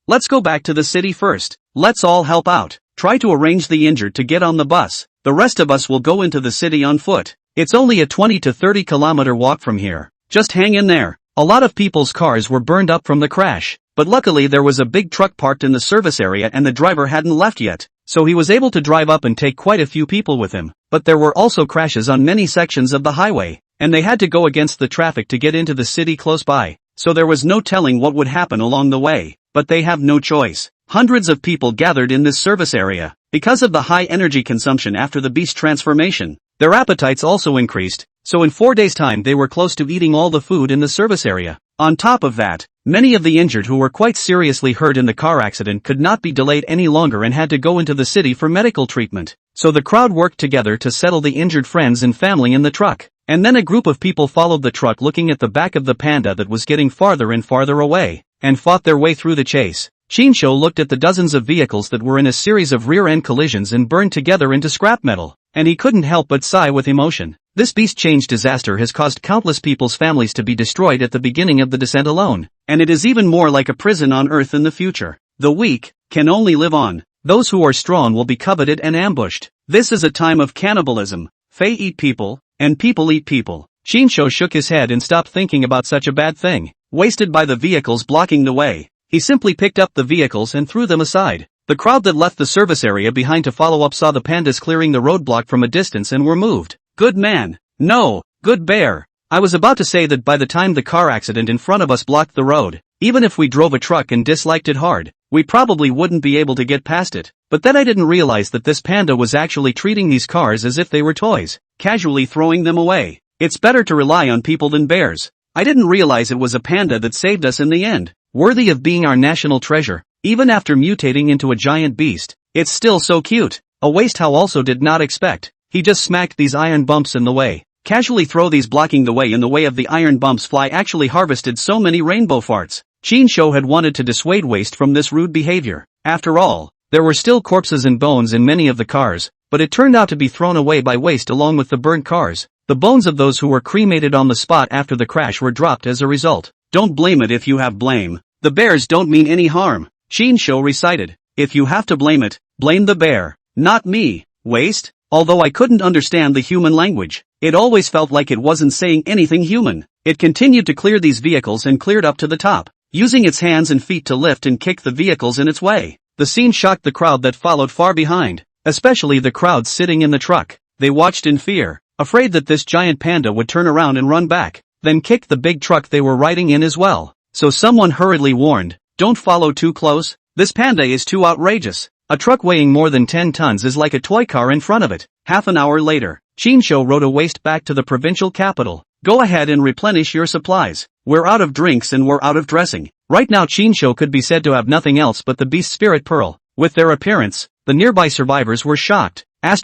Let's go back to the city first. Let's all help out. Try to arrange the injured to get on the bus. The rest of us will go into the city on foot. It's only a 20 to 30 kilometer walk from here. Just hang in there. A lot of people's cars were burned up from the crash, but luckily there was a big truck parked in the service area and the driver hadn't left yet, so he was able to drive up and take quite a few people with him. But there were also crashes on many sections of the highway, and they had to go against the traffic to get into the city close by, so there was no telling what would happen along the way. But they have no choice. Hundreds of people gathered in this service area. Because of the high energy consumption after the beast transformation, their appetites also increased, so in 4 days' time they were close to eating all the food in the service area. On top of that, many of the injured who were quite seriously hurt in the car accident could not be delayed any longer and had to go into the city for medical treatment. So the crowd worked together to settle the injured friends and family in the truck. And then a group of people followed the truck looking at the back of the panda that was getting farther and farther away, and fought their way through the chase. Shinsho looked at the dozens of vehicles that were in a series of rear-end collisions and burned together into scrap metal, and he couldn't help but sigh with emotion. This beast change disaster has caused countless people's families to be destroyed at the beginning of the descent alone, and it is even more like a prison on Earth in the future. The weak can only live on. Those who are strong will be coveted and ambushed. This is a time of cannibalism. Fae eat people, and people eat people. Shinsho shook his head and stopped thinking about such a bad thing. Wasted by the vehicles blocking the way, he simply picked up the vehicles and threw them aside. The crowd that left the service area behind to follow up saw the pandas clearing the roadblock from a distance and were moved. Good man. No, good bear. I was about to say that by the time the car accident in front of us blocked the road, even if we drove a truck and disliked it hard, we probably wouldn't be able to get past it. But then I didn't realize that this panda was actually treating these cars as if they were toys, casually throwing them away. It's better to rely on people than bears. I didn't realize it was a panda that saved us in the end. Worthy of being our national treasure. Even after mutating into a giant beast, it's still so cute. A waste how also did not expect. He just smacked these iron bumps in the way. Casually throw these blocking the way in the way of the iron bumps fly actually harvested so many rainbow farts. Shinsho had wanted to dissuade waste from this rude behavior. After all, there were still corpses and bones in many of the cars, but it turned out to be thrown away by waste along with the burnt cars. The bones of those who were cremated on the spot after the crash were dropped as a result. Don't blame it if you have blame. The bears don't mean any harm. Shinsho recited. If you have to blame it, blame the bear. Not me. Waste? Although I couldn't understand the human language, it always felt like it wasn't saying anything human. It continued to clear these vehicles and cleared up to the top, using its hands and feet to lift and kick the vehicles in its way. The scene shocked the crowd that followed far behind, especially the crowd sitting in the truck. They watched in fear, afraid that this giant panda would turn around and run back, then kick the big truck they were riding in as well. So someone hurriedly warned, don't follow too close, this panda is too outrageous. A truck weighing more than 10 tons is like a toy car in front of it. Half an hour later, Shinsho rode a waste back to the provincial capital. Go ahead and replenish your supplies. We're out of drinks and we're out of dressing. Right now Shinsho could be said to have nothing else but the beast spirit pearl. With their appearance, the nearby survivors were shocked. Why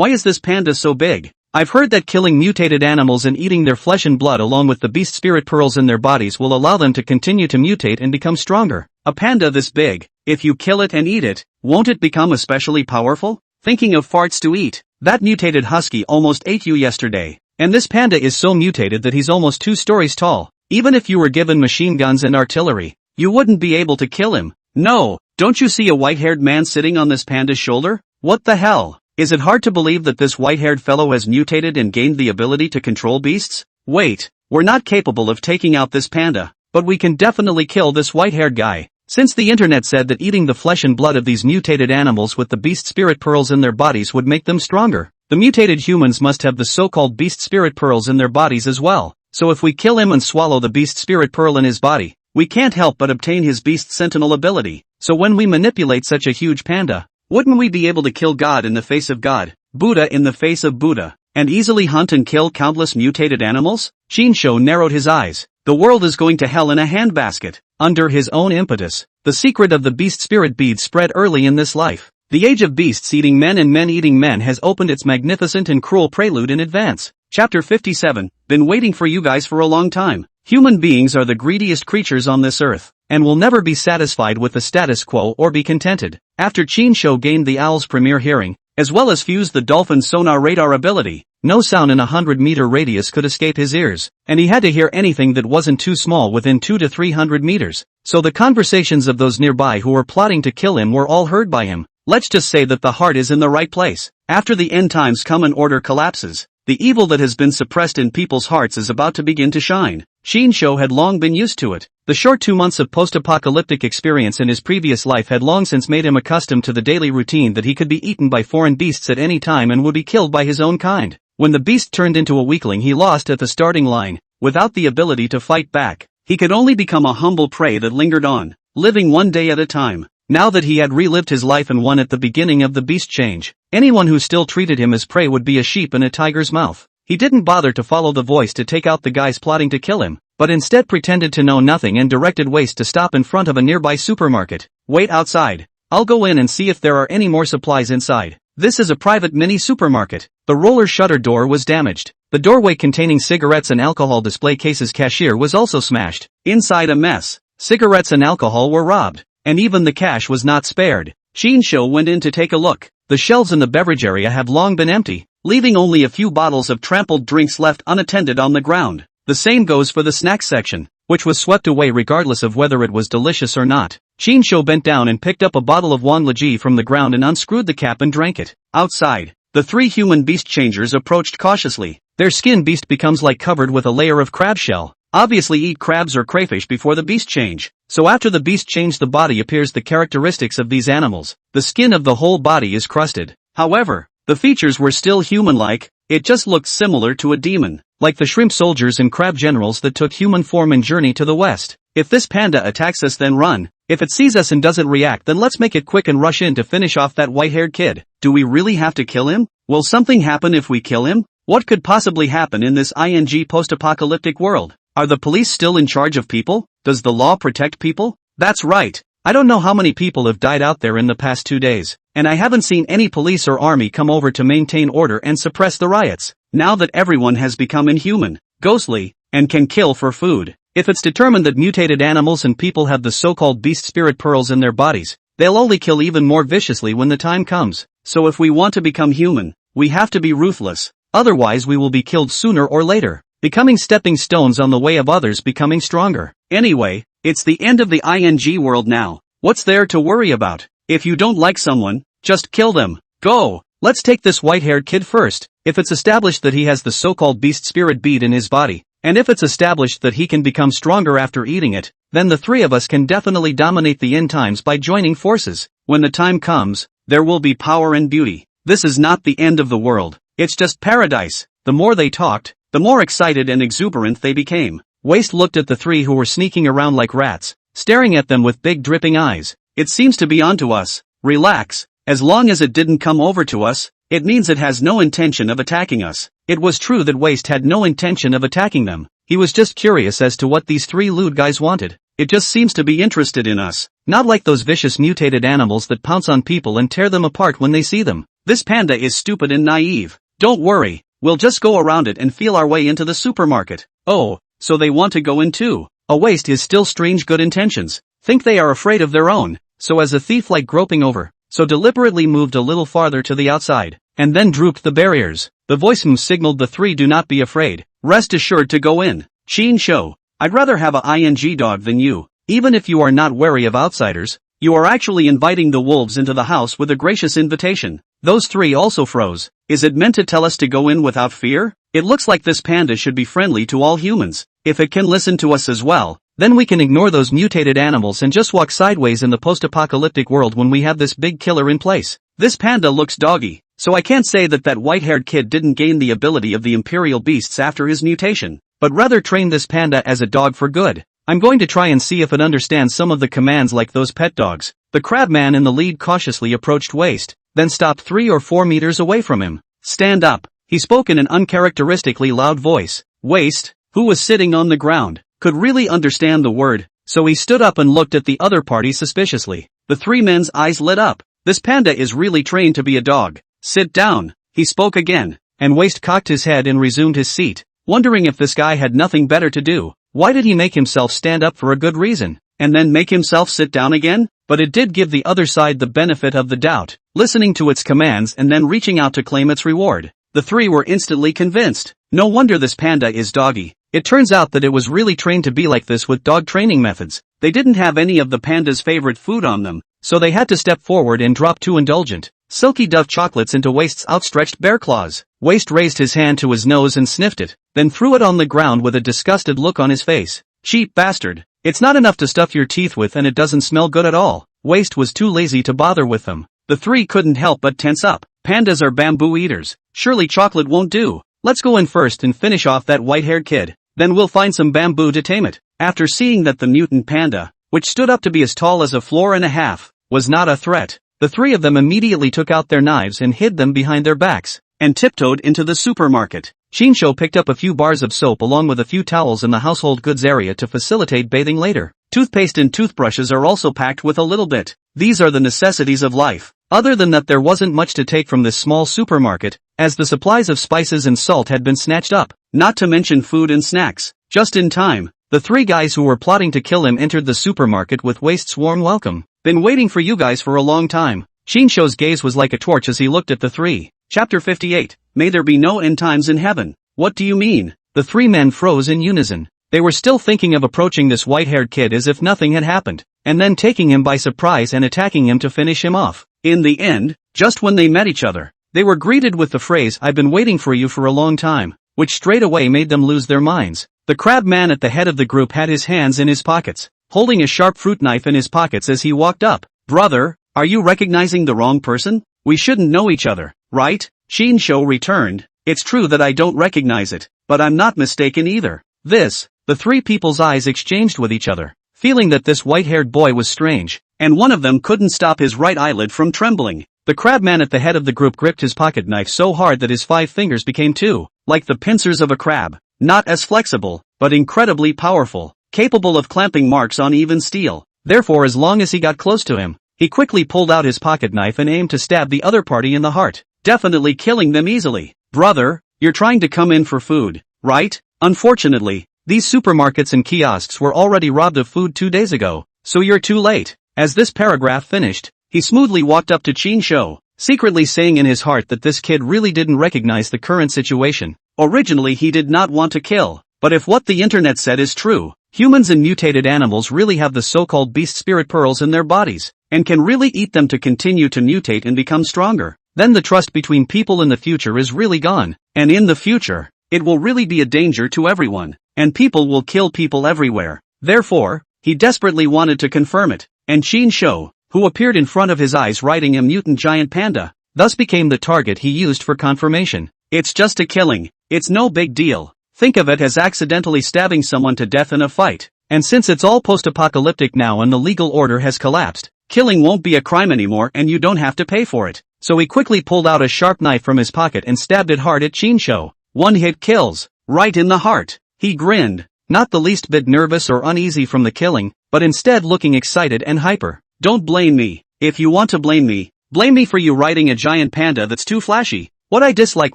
is this panda so big? I've heard that killing mutated animals and eating their flesh and blood along with the beast spirit pearls in their bodies will allow them to continue to mutate and become stronger. A panda this big, if you kill it and eat it, won't it become especially powerful? Thinking of farts to eat, that mutated husky almost ate you yesterday. And this panda is so mutated that he's almost 2 stories tall. Even if you were given machine guns and artillery, you wouldn't be able to kill him. No, don't you see a white-haired man sitting on this panda's shoulder? What the hell? Is it hard to believe that this white-haired fellow has mutated and gained the ability to control beasts? Wait, we're not capable of taking out this panda, but we can definitely kill this white-haired guy. Since the internet said that eating the flesh and blood of these mutated animals with the beast spirit pearls in their bodies would make them stronger, the mutated humans must have the so-called beast spirit pearls in their bodies as well. So if we kill him and swallow the beast spirit pearl in his body, we can't help but obtain his beast sentinel ability. So when we manipulate such a huge panda, wouldn't we be able to kill God in the face of God, Buddha in the face of Buddha, and easily hunt and kill countless mutated animals? Shinsho narrowed his eyes. The world is going to hell in a handbasket. Under his own impetus, the secret of the beast spirit bead spread early in this life. The age of beasts eating men and men eating men has opened its magnificent and cruel prelude in advance. Chapter 57. Been waiting for you guys for a long time. Human beings are the greediest creatures on this earth, and will never be satisfied with the status quo or be contented. After Shinsho gained the owl's premier hearing, as well as fused the dolphin's sonar radar ability, no sound in a 100-meter radius could escape his ears, and he had to hear anything that wasn't too small within 200 to 300 meters. So the conversations of those nearby who were plotting to kill him were all heard by him. Let's just say that the heart is in the right place. After the end times come and order collapses, the evil that has been suppressed in people's hearts is about to begin to shine. Shinsho had long been used to it. The short 2 months of post-apocalyptic experience in his previous life had long since made him accustomed to the daily routine that he could be eaten by foreign beasts at any time and would be killed by his own kind. When the beast turned into a weakling, he lost at the starting line. Without the ability to fight back, he could only become a humble prey that lingered on, living one day at a time. Now that he had relived his life and won at the beginning of the beast change, anyone who still treated him as prey would be a sheep in a tiger's mouth. He didn't bother to follow the voice to take out the guys plotting to kill him, but instead pretended to know nothing and directed Waste to stop in front of a nearby supermarket. Wait outside. I'll go in and see if there are any more supplies inside. This is a private mini supermarket. The roller shutter door was damaged. The doorway containing cigarettes and alcohol display cases cashier was also smashed. Inside a mess. Cigarettes and alcohol were robbed, and even the cash was not spared. Shinsho went in to take a look. The shelves in the beverage area have long been empty, leaving only a few bottles of trampled drinks left unattended on the ground. The same goes for the snacks section, which was swept away regardless of whether it was delicious or not. Shinsho bent down and picked up a bottle of Wanlaji from the ground and unscrewed the cap and drank it. Outside, the 3 human beast changers approached cautiously. Their skin beast becomes like covered with a layer of crab shell. Obviously eat crabs or crayfish before the beast change. So after the beast change the body appears the characteristics of these animals. The skin of the whole body is crusted. However, the features were still human-like. It just looked similar to a demon, like the shrimp soldiers and crab generals that took human form and journey to the west. If this panda attacks us, then run. If it sees us and doesn't react, then let's make it quick and rush in to finish off that white-haired kid. Do we really have to kill him? Will something happen if we kill him? What could possibly happen in this post-apocalyptic world? Are the police still in charge of people? Does the law protect people? That's right. I don't know how many people have died out there in the past 2 days, and I haven't seen any police or army come over to maintain order and suppress the riots. Now that everyone has become inhuman, ghostly, and can kill for food, if it's determined that mutated animals and people have the so-called beast spirit pearls in their bodies, they'll only kill even more viciously when the time comes. So if we want to become human, we have to be ruthless. Otherwise we will be killed sooner or later, becoming stepping stones on the way of others becoming stronger. Anyway, it's the end of the world now. What's there to worry about? If you don't like someone, just kill them. Go! Let's take this white-haired kid first. If it's established that he has the so-called beast spirit bead in his body, and if it's established that he can become stronger after eating it, then the 3 of us can definitely dominate the end times by joining forces. When the time comes, there will be power and beauty. This is not the end of the world. It's just paradise. The more they talked, the more excited and exuberant they became. Waste looked at the 3 who were sneaking around like rats, staring at them with big dripping eyes. It seems to be onto us. Relax. As long as it didn't come over to us, it means it has no intention of attacking us. It was true that Waste had no intention of attacking them. He was just curious as to what these 3 lewd guys wanted. It just seems to be interested in us. Not like those vicious mutated animals that pounce on people and tear them apart when they see them. This panda is stupid and naive. Don't worry. We'll just go around it and feel our way into the supermarket. Oh, so they want to go in too. A Waste is still strange good intentions. Think they are afraid of their own. So as a thief like groping over, so deliberately moved a little farther to the outside, and then drooped the barriers. The voice signaled the 3 do not be afraid. Rest assured to go in. Shinsho, I'd rather have a dog than you. Even if you are not wary of outsiders, you are actually inviting the wolves into the house with a gracious invitation. Those 3 also froze. Is it meant to tell us to go in without fear? It looks like this panda should be friendly to all humans. If it can listen to us as well, then we can ignore those mutated animals and just walk sideways in the post-apocalyptic world when we have this big killer in place. This panda looks doggy, so I can't say that white-haired kid didn't gain the ability of the imperial beasts after his mutation, but rather trained this panda as a dog for good. I'm going to try and see if it understands some of the commands like those pet dogs. The crabman in the lead cautiously approached Waste, then stopped 3 or 4 meters away from him. Stand up, He spoke in an uncharacteristically loud voice. Waste, who was sitting on the ground, could really understand the word, so he stood up and looked at the other party suspiciously. The three men's eyes lit up. This panda is really trained to be a dog. Sit down, he spoke again, and Waste cocked his head and resumed his seat, wondering if this guy had nothing better to do. Why did he make himself stand up for a good reason, and then make himself sit down again? But it did give the other side the benefit of the doubt, listening to its commands and then reaching out to claim its reward. The three were instantly convinced. No wonder this panda is doggy. It turns out that it was really trained to be like this with dog training methods. They didn't have any of the panda's favorite food on them, so they had to step forward and drop two indulgent, silky Dove chocolates into Waste's outstretched bear claws. Waste raised his hand to his nose and sniffed it, then threw it on the ground with a disgusted look on his face. Cheap bastard. It's not enough to stuff your teeth with and it doesn't smell good at all. Waste was too lazy to bother with them. The three couldn't help but tense up. Pandas are bamboo eaters. Surely chocolate won't do. Let's go in first and finish off that white-haired kid. Then we'll find some bamboo to tame it. After seeing that the mutant panda, which stood up to be as tall as a floor and a half, was not a threat, the three of them immediately took out their knives and hid them behind their backs, and tiptoed into the supermarket. Shinsho picked up a few bars of soap along with a few towels in the household goods area to facilitate bathing later. Toothpaste and toothbrushes are also packed with a little bit. These are the necessities of life. Other than that, there wasn't much to take from this small supermarket, as the supplies of spices and salt had been snatched up, not to mention food and snacks. Just in time, the three guys who were plotting to kill him entered the supermarket with Waste's warm welcome. Been waiting for you guys for a long time. Shinsho's gaze was like a torch as he looked at the three. Chapter 58. May there be no end times in heaven. What do you mean? The three men froze in unison. They were still thinking of approaching this white-haired kid as if nothing had happened, and then taking him by surprise and attacking him to finish him off. In the end, just when they met each other, they were greeted with the phrase, "I've been waiting for you for a long time," which straight away made them lose their minds. The crab man at the head of the group had his hands in his pockets, holding a sharp fruit knife in his pockets as he walked up. Brother, are you recognizing the wrong person? We shouldn't know each other, right? Shinsho returned. It's true that I don't recognize it, but I'm not mistaken either. The three people's eyes exchanged with each other, feeling that this white-haired boy was strange, and one of them couldn't stop his right eyelid from trembling. The crabman at the head of the group gripped his pocket knife so hard that his 5 fingers became 2, like the pincers of a crab, not as flexible, but incredibly powerful, capable of clamping marks on even steel. Therefore, as long as he got close to him, he quickly pulled out his pocket knife and aimed to stab the other party in the heart, definitely killing them easily. Brother, you're trying to come in for food, right? Unfortunately, these supermarkets and kiosks were already robbed of food 2 days ago, so you're too late. As this paragraph finished, he smoothly walked up to Shinsho, secretly saying in his heart that this kid really didn't recognize the current situation. Originally he did not want to kill, but if what the internet said is true, humans and mutated animals really have the so-called beast spirit pearls in their bodies, and can really eat them to continue to mutate and become stronger. Then the trust between people in the future is really gone, and in the future, it will really be a danger to everyone, and people will kill people everywhere. Therefore, he desperately wanted to confirm it, and Shinsho, who appeared in front of his eyes riding a mutant giant panda, thus became the target he used for confirmation. It's just a killing, it's no big deal. Think of it as accidentally stabbing someone to death in a fight, and since it's all post-apocalyptic now and the legal order has collapsed, killing won't be a crime anymore and you don't have to pay for it. So he quickly pulled out a sharp knife from his pocket and stabbed it hard at Shinsho. One hit kills, right in the heart. He grinned, not the least bit nervous or uneasy from the killing, but instead looking excited and hyper. Don't blame me. If you want to blame me for you riding a giant panda that's too flashy. What I dislike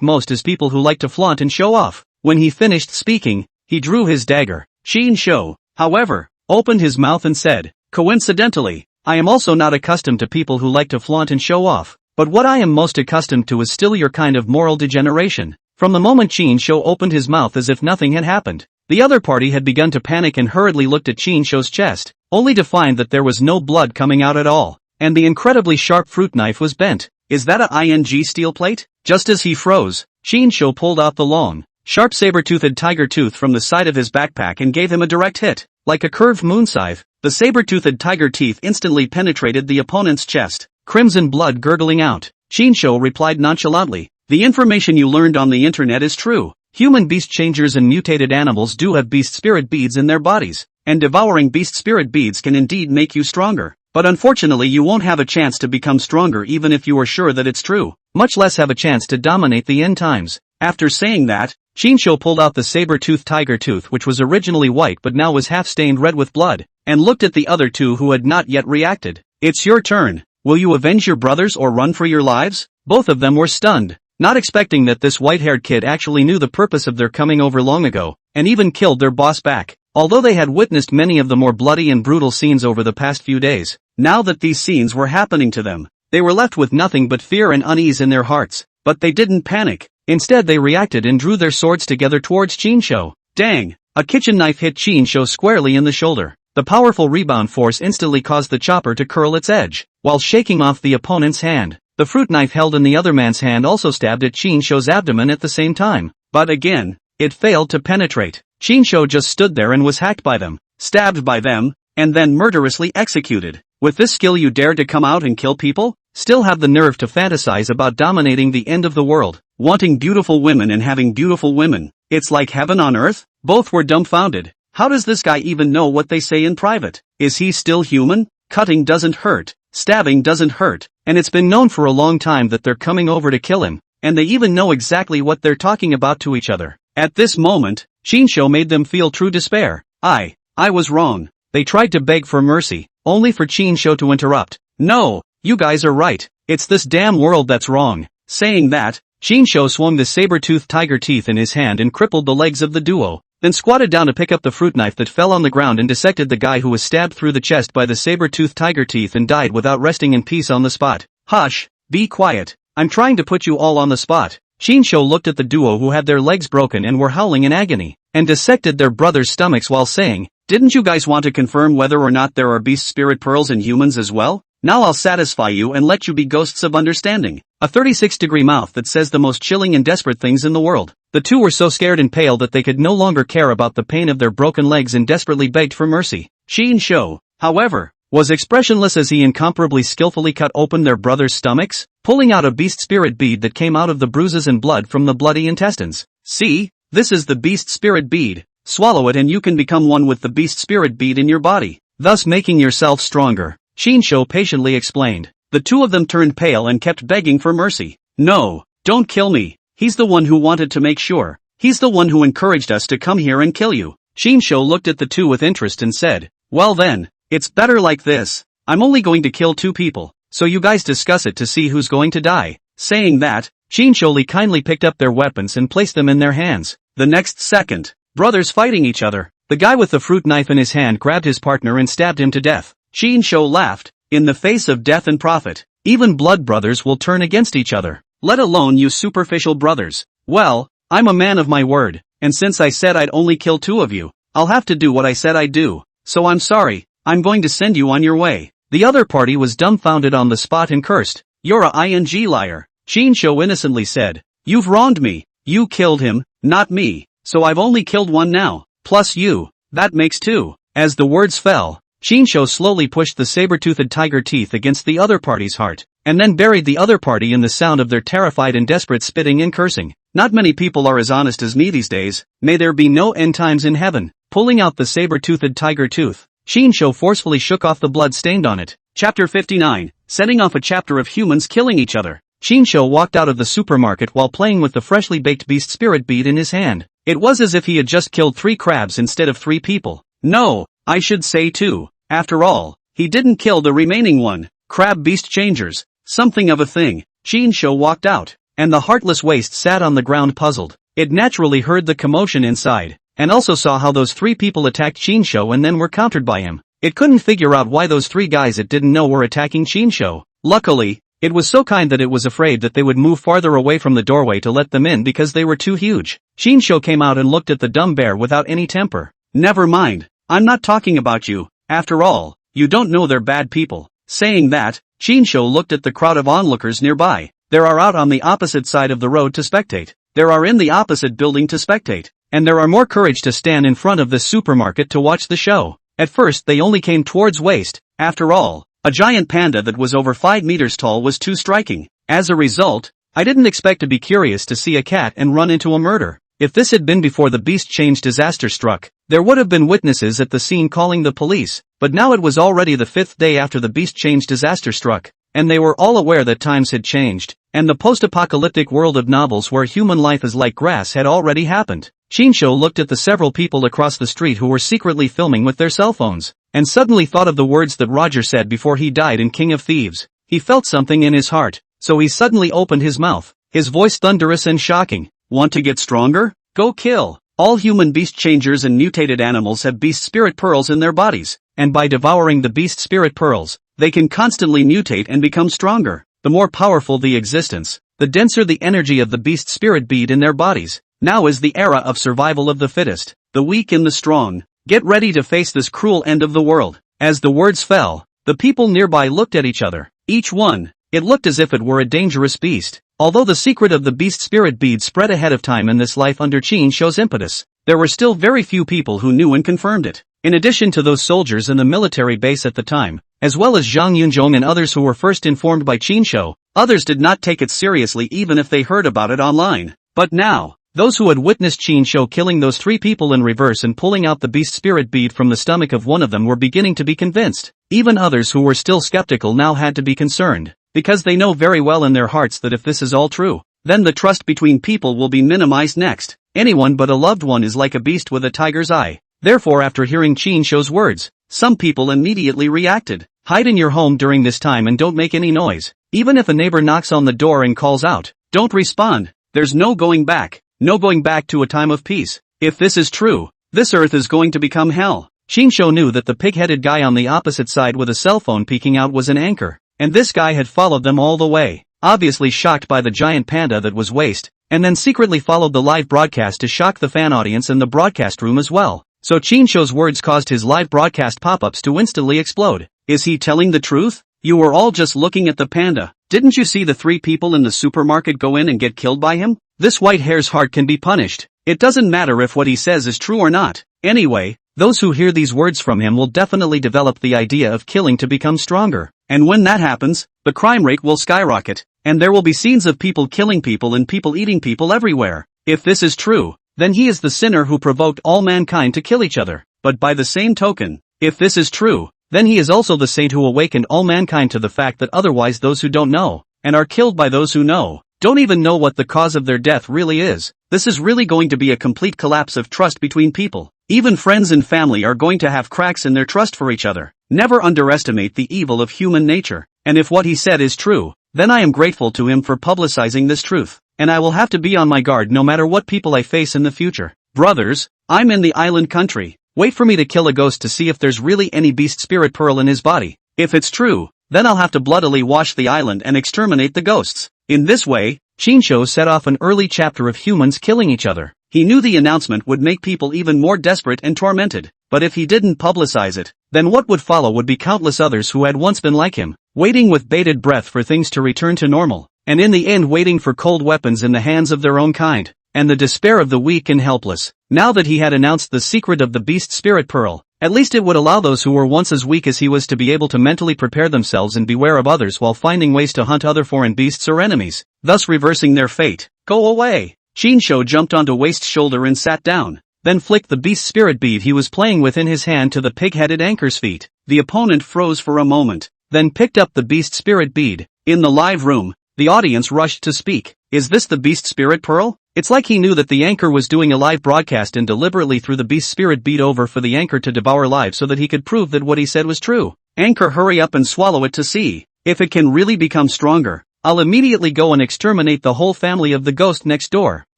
most is people who like to flaunt and show off. When he finished speaking, he drew his dagger. Shinsho, however, opened his mouth and said, coincidentally, I am also not accustomed to people who like to flaunt and show off, but what I am most accustomed to is still your kind of moral degeneration. From the moment Shinsho opened his mouth as if nothing had happened, the other party had begun to panic and hurriedly looked at Shinsho's chest, only to find that there was no blood coming out at all, and the incredibly sharp fruit knife was bent. Is that a ing steel plate? Just as he froze, Shinsho pulled out the long, sharp saber-toothed tiger tooth from the side of his backpack and gave him a direct hit. Like a curved moon scythe, the saber-toothed tiger teeth instantly penetrated the opponent's chest, crimson blood gurgling out. Shinsho replied nonchalantly, the information you learned on the internet is true. Human beast changers and mutated animals do have beast spirit beads in their bodies, and devouring beast spirit beads can indeed make you stronger. But unfortunately you won't have a chance to become stronger even if you are sure that it's true, much less have a chance to dominate the end times. After saying that, Chinsho pulled out the saber-toothed tiger tooth, which was originally white but now was half-stained red with blood, and looked at the other two who had not yet reacted. It's your turn. Will you avenge your brothers or run for your lives? Both of them were stunned, not expecting that this white-haired kid actually knew the purpose of their coming over long ago, and even killed their boss back. Although they had witnessed many of the more bloody and brutal scenes over the past few days, now that these scenes were happening to them, they were left with nothing but fear and unease in their hearts. But they didn't panic. Instead they reacted and drew their swords together towards Chinsho. Dang! A kitchen knife hit Chinsho squarely in the shoulder. The powerful rebound force instantly caused the chopper to curl its edge, while shaking off the opponent's hand. The fruit knife held in the other man's hand also stabbed at Chinsho's abdomen at the same time. But again, it failed to penetrate. Chinsho just stood there and was hacked by them, stabbed by them, and then murderously executed. With this skill you dare to come out and kill people? Still have the nerve to fantasize about dominating the end of the world, wanting beautiful women and having beautiful women. It's like heaven on earth? Both were dumbfounded. How does this guy even know what they say in private? Is he still human? Cutting doesn't hurt, stabbing doesn't hurt, and it's been known for a long time that they're coming over to kill him, and they even know exactly what they're talking about to each other. At this moment, Chinsho made them feel true despair. I was wrong. They tried to beg for mercy, only for Chinsho to interrupt. No, you guys are right. It's this damn world that's wrong. Saying that, Chinsho swung the saber-toothed tiger teeth in his hand and crippled the legs of the duo, then squatted down to pick up the fruit knife that fell on the ground and dissected the guy who was stabbed through the chest by the saber-toothed tiger teeth and died without resting in peace on the spot. Hush, be quiet. I'm trying to put you all on the spot. Chinsho looked at the duo who had their legs broken and were howling in agony, and dissected their brothers' stomachs while saying, "Didn't you guys want to confirm whether or not there are beast spirit pearls in humans as well? Now I'll satisfy you and let you be ghosts of understanding." A 36-degree mouth that says the most chilling and desperate things in the world. The two were so scared and pale that they could no longer care about the pain of their broken legs and desperately begged for mercy. Chinsho, however, was expressionless as he incomparably skillfully cut open their brothers' stomachs, pulling out a beast spirit bead that came out of the bruises and blood from the bloody intestines. See, this is the beast spirit bead. Swallow it and you can become one with the beast spirit bead in your body, thus making yourself stronger. Chinsho patiently explained. The two of them turned pale and kept begging for mercy. No, don't kill me. He's the one who wanted to make sure. He's the one who encouraged us to come here and kill you. Chinsho looked at the two with interest and said, "Well then, it's better like this. I'm only going to kill two people, so you guys discuss it to see who's going to die." Saying that, Chinsho kindly picked up their weapons and placed them in their hands. The next second, brothers fighting each other. The guy with the fruit knife in his hand grabbed his partner and stabbed him to death. Chinsho laughed. In the face of death and profit, even blood brothers will turn against each other, let alone you superficial brothers. Well, I'm a man of my word, and since I said I'd only kill two of you, I'll have to do what I said I'd do. So I'm sorry, I'm going to send you on your way. The other party was dumbfounded on the spot and cursed. You're a liar. Chinsho innocently said. You've wronged me. You killed him, not me, so I've only killed one now, plus you. That makes two. As the words fell, Chinsho slowly pushed the saber-toothed tiger teeth against the other party's heart, and then buried the other party in the sound of their terrified and desperate spitting and cursing. Not many people are as honest as me these days. May there be no end times in heaven. Pulling out the saber-toothed tiger tooth, Chinsho forcefully shook off the blood stained on it. Chapter 59, setting off a chapter of humans killing each other. Chinsho walked out of the supermarket while playing with the freshly baked beast spirit bead in his hand. It was as if he had just killed 3 crabs instead of 3 people. No, I should say 2. After all, he didn't kill the remaining one. Crab beast changers. Something of a thing. Chinsho walked out, and the heartless waste sat on the ground puzzled. It naturally heard the commotion inside, and also saw how those 3 people attacked Chinsho and then were countered by him. It couldn't figure out why those 3 guys it didn't know were attacking Chinsho. Luckily, it was so kind that it was afraid that they would move farther away from the doorway to let them in because they were too huge. Chinsho came out and looked at the dumb bear without any temper. Never mind, I'm not talking about you. After all, you don't know they're bad people. Saying that, Chinsho looked at the crowd of onlookers nearby. There are out on the opposite side of the road to spectate. There are in the opposite building to spectate. And there are more courage to stand in front of this supermarket to watch the show. At first they only came towards waste. After all, a giant panda that was over 5 meters tall was too striking. As a result, I didn't expect to be curious to see a cat and run into a murder. If this had been before the beast change disaster struck, there would have been witnesses at the scene calling the police, but now it was already the 5th day after the beast change disaster struck. and they were all aware that times had changed, and the post-apocalyptic world of novels where human life is like grass had already happened. Chinsho looked at the several people across the street who were secretly filming with their cell phones, and suddenly thought of the words that Roger said before he died in King of Thieves. He felt something in his heart, so he suddenly opened his mouth, his voice thunderous and shocking. Want to get stronger? Go kill. All human beast changers and mutated animals have beast spirit pearls in their bodies, and by devouring the beast spirit pearls, they can constantly mutate and become stronger. The more powerful the existence, the denser the energy of the beast spirit bead in their bodies. Now is the era of survival of the fittest, the weak and the strong. Get ready to face this cruel end of the world. As the words fell, the people nearby looked at each other. Each one, it looked as if it were a dangerous beast. Although the secret of the beast spirit bead spread ahead of time in this life under Chinsho's impetus, there were still very few people who knew and confirmed it. In addition to those soldiers in the military base at the time, as well as Zhang Yunzhong and others who were first informed by Chinsho, others did not take it seriously even if they heard about it online. But now, those who had witnessed Chinsho killing those 3 people in reverse and pulling out the beast spirit bead from the stomach of one of them were beginning to be convinced. Even others who were still skeptical now had to be concerned, because they know very well in their hearts that if this is all true, then the trust between people will be minimized next. Anyone but a loved one is like a beast with a tiger's eye. Therefore, after hearing Chinsho's words, some people immediately reacted. Hide in your home during this time and don't make any noise. Even if a neighbor knocks on the door and calls out, don't respond. There's no going back. No going back to a time of peace. If this is true, this earth is going to become hell. Chinsho knew that the pig-headed guy on the opposite side with a cell phone peeking out was an anchor, and this guy had followed them all the way, obviously shocked by the giant panda that was waste, and then secretly followed the live broadcast to shock the fan audience in the broadcast room as well. So Chinsho's words caused his live broadcast pop-ups to instantly explode. Is he telling the truth? You were all just looking at the panda. Didn't you see the 3 people in the supermarket go in and get killed by him? This white hare's heart can be punished. It doesn't matter if what he says is true or not. Anyway, those who hear these words from him will definitely develop the idea of killing to become stronger. And when that happens, the crime rate will skyrocket, and there will be scenes of people killing people and people eating people everywhere. If this is true, then he is the sinner who provoked all mankind to kill each other. But by the same token, if this is true, then he is also the saint who awakened all mankind to the fact that otherwise those who don't know, and are killed by those who know, don't even know what the cause of their death really is. This is really going to be a complete collapse of trust between people. Even friends and family are going to have cracks in their trust for each other. Never underestimate the evil of human nature. And if what he said is true, then I am grateful to him for publicizing this truth. And I will have to be on my guard no matter what people I face in the future. Brothers, I'm in the island country. Wait for me to kill a ghost to see if there's really any beast spirit pearl in his body. If it's true, then I'll have to bloodily wash the island and exterminate the ghosts. In this way, Chinsho set off an early chapter of humans killing each other. He knew the announcement would make people even more desperate and tormented, but if he didn't publicize it, then what would follow would be countless others who had once been like him, waiting with bated breath for things to return to normal, and in the end waiting for cold weapons in the hands of their own kind, and the despair of the weak and helpless. Now that he had announced the secret of the beast spirit pearl, at least it would allow those who were once as weak as he was to be able to mentally prepare themselves and beware of others while finding ways to hunt other foreign beasts or enemies, thus reversing their fate. Go away! Chinsho jumped onto Waste's shoulder and sat down, then flicked the beast spirit bead he was playing with in his hand to the pig-headed anchor's feet. The opponent froze for a moment, then picked up the beast spirit bead. In the live room, the audience rushed to speak. Is this the beast spirit pearl? It's like he knew that the anchor was doing a live broadcast and deliberately threw the beast spirit bead over for the anchor to devour live so that he could prove that what he said was true. Anchor, hurry up and swallow it to see if it can really become stronger. I'll immediately go and exterminate the whole family of the ghost next door.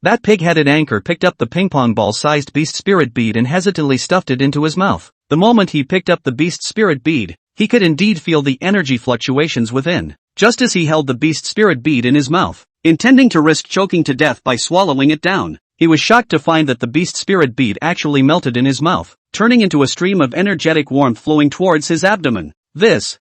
That pig-headed anchor picked up the ping-pong ball-sized beast spirit bead and hesitantly stuffed it into his mouth. The moment he picked up the beast spirit bead, he could indeed feel the energy fluctuations within, just as he held the beast spirit bead in his mouth, intending to risk choking to death by swallowing it down. He was shocked to find that the beast spirit bead actually melted in his mouth, turning into a stream of energetic warmth flowing towards his abdomen.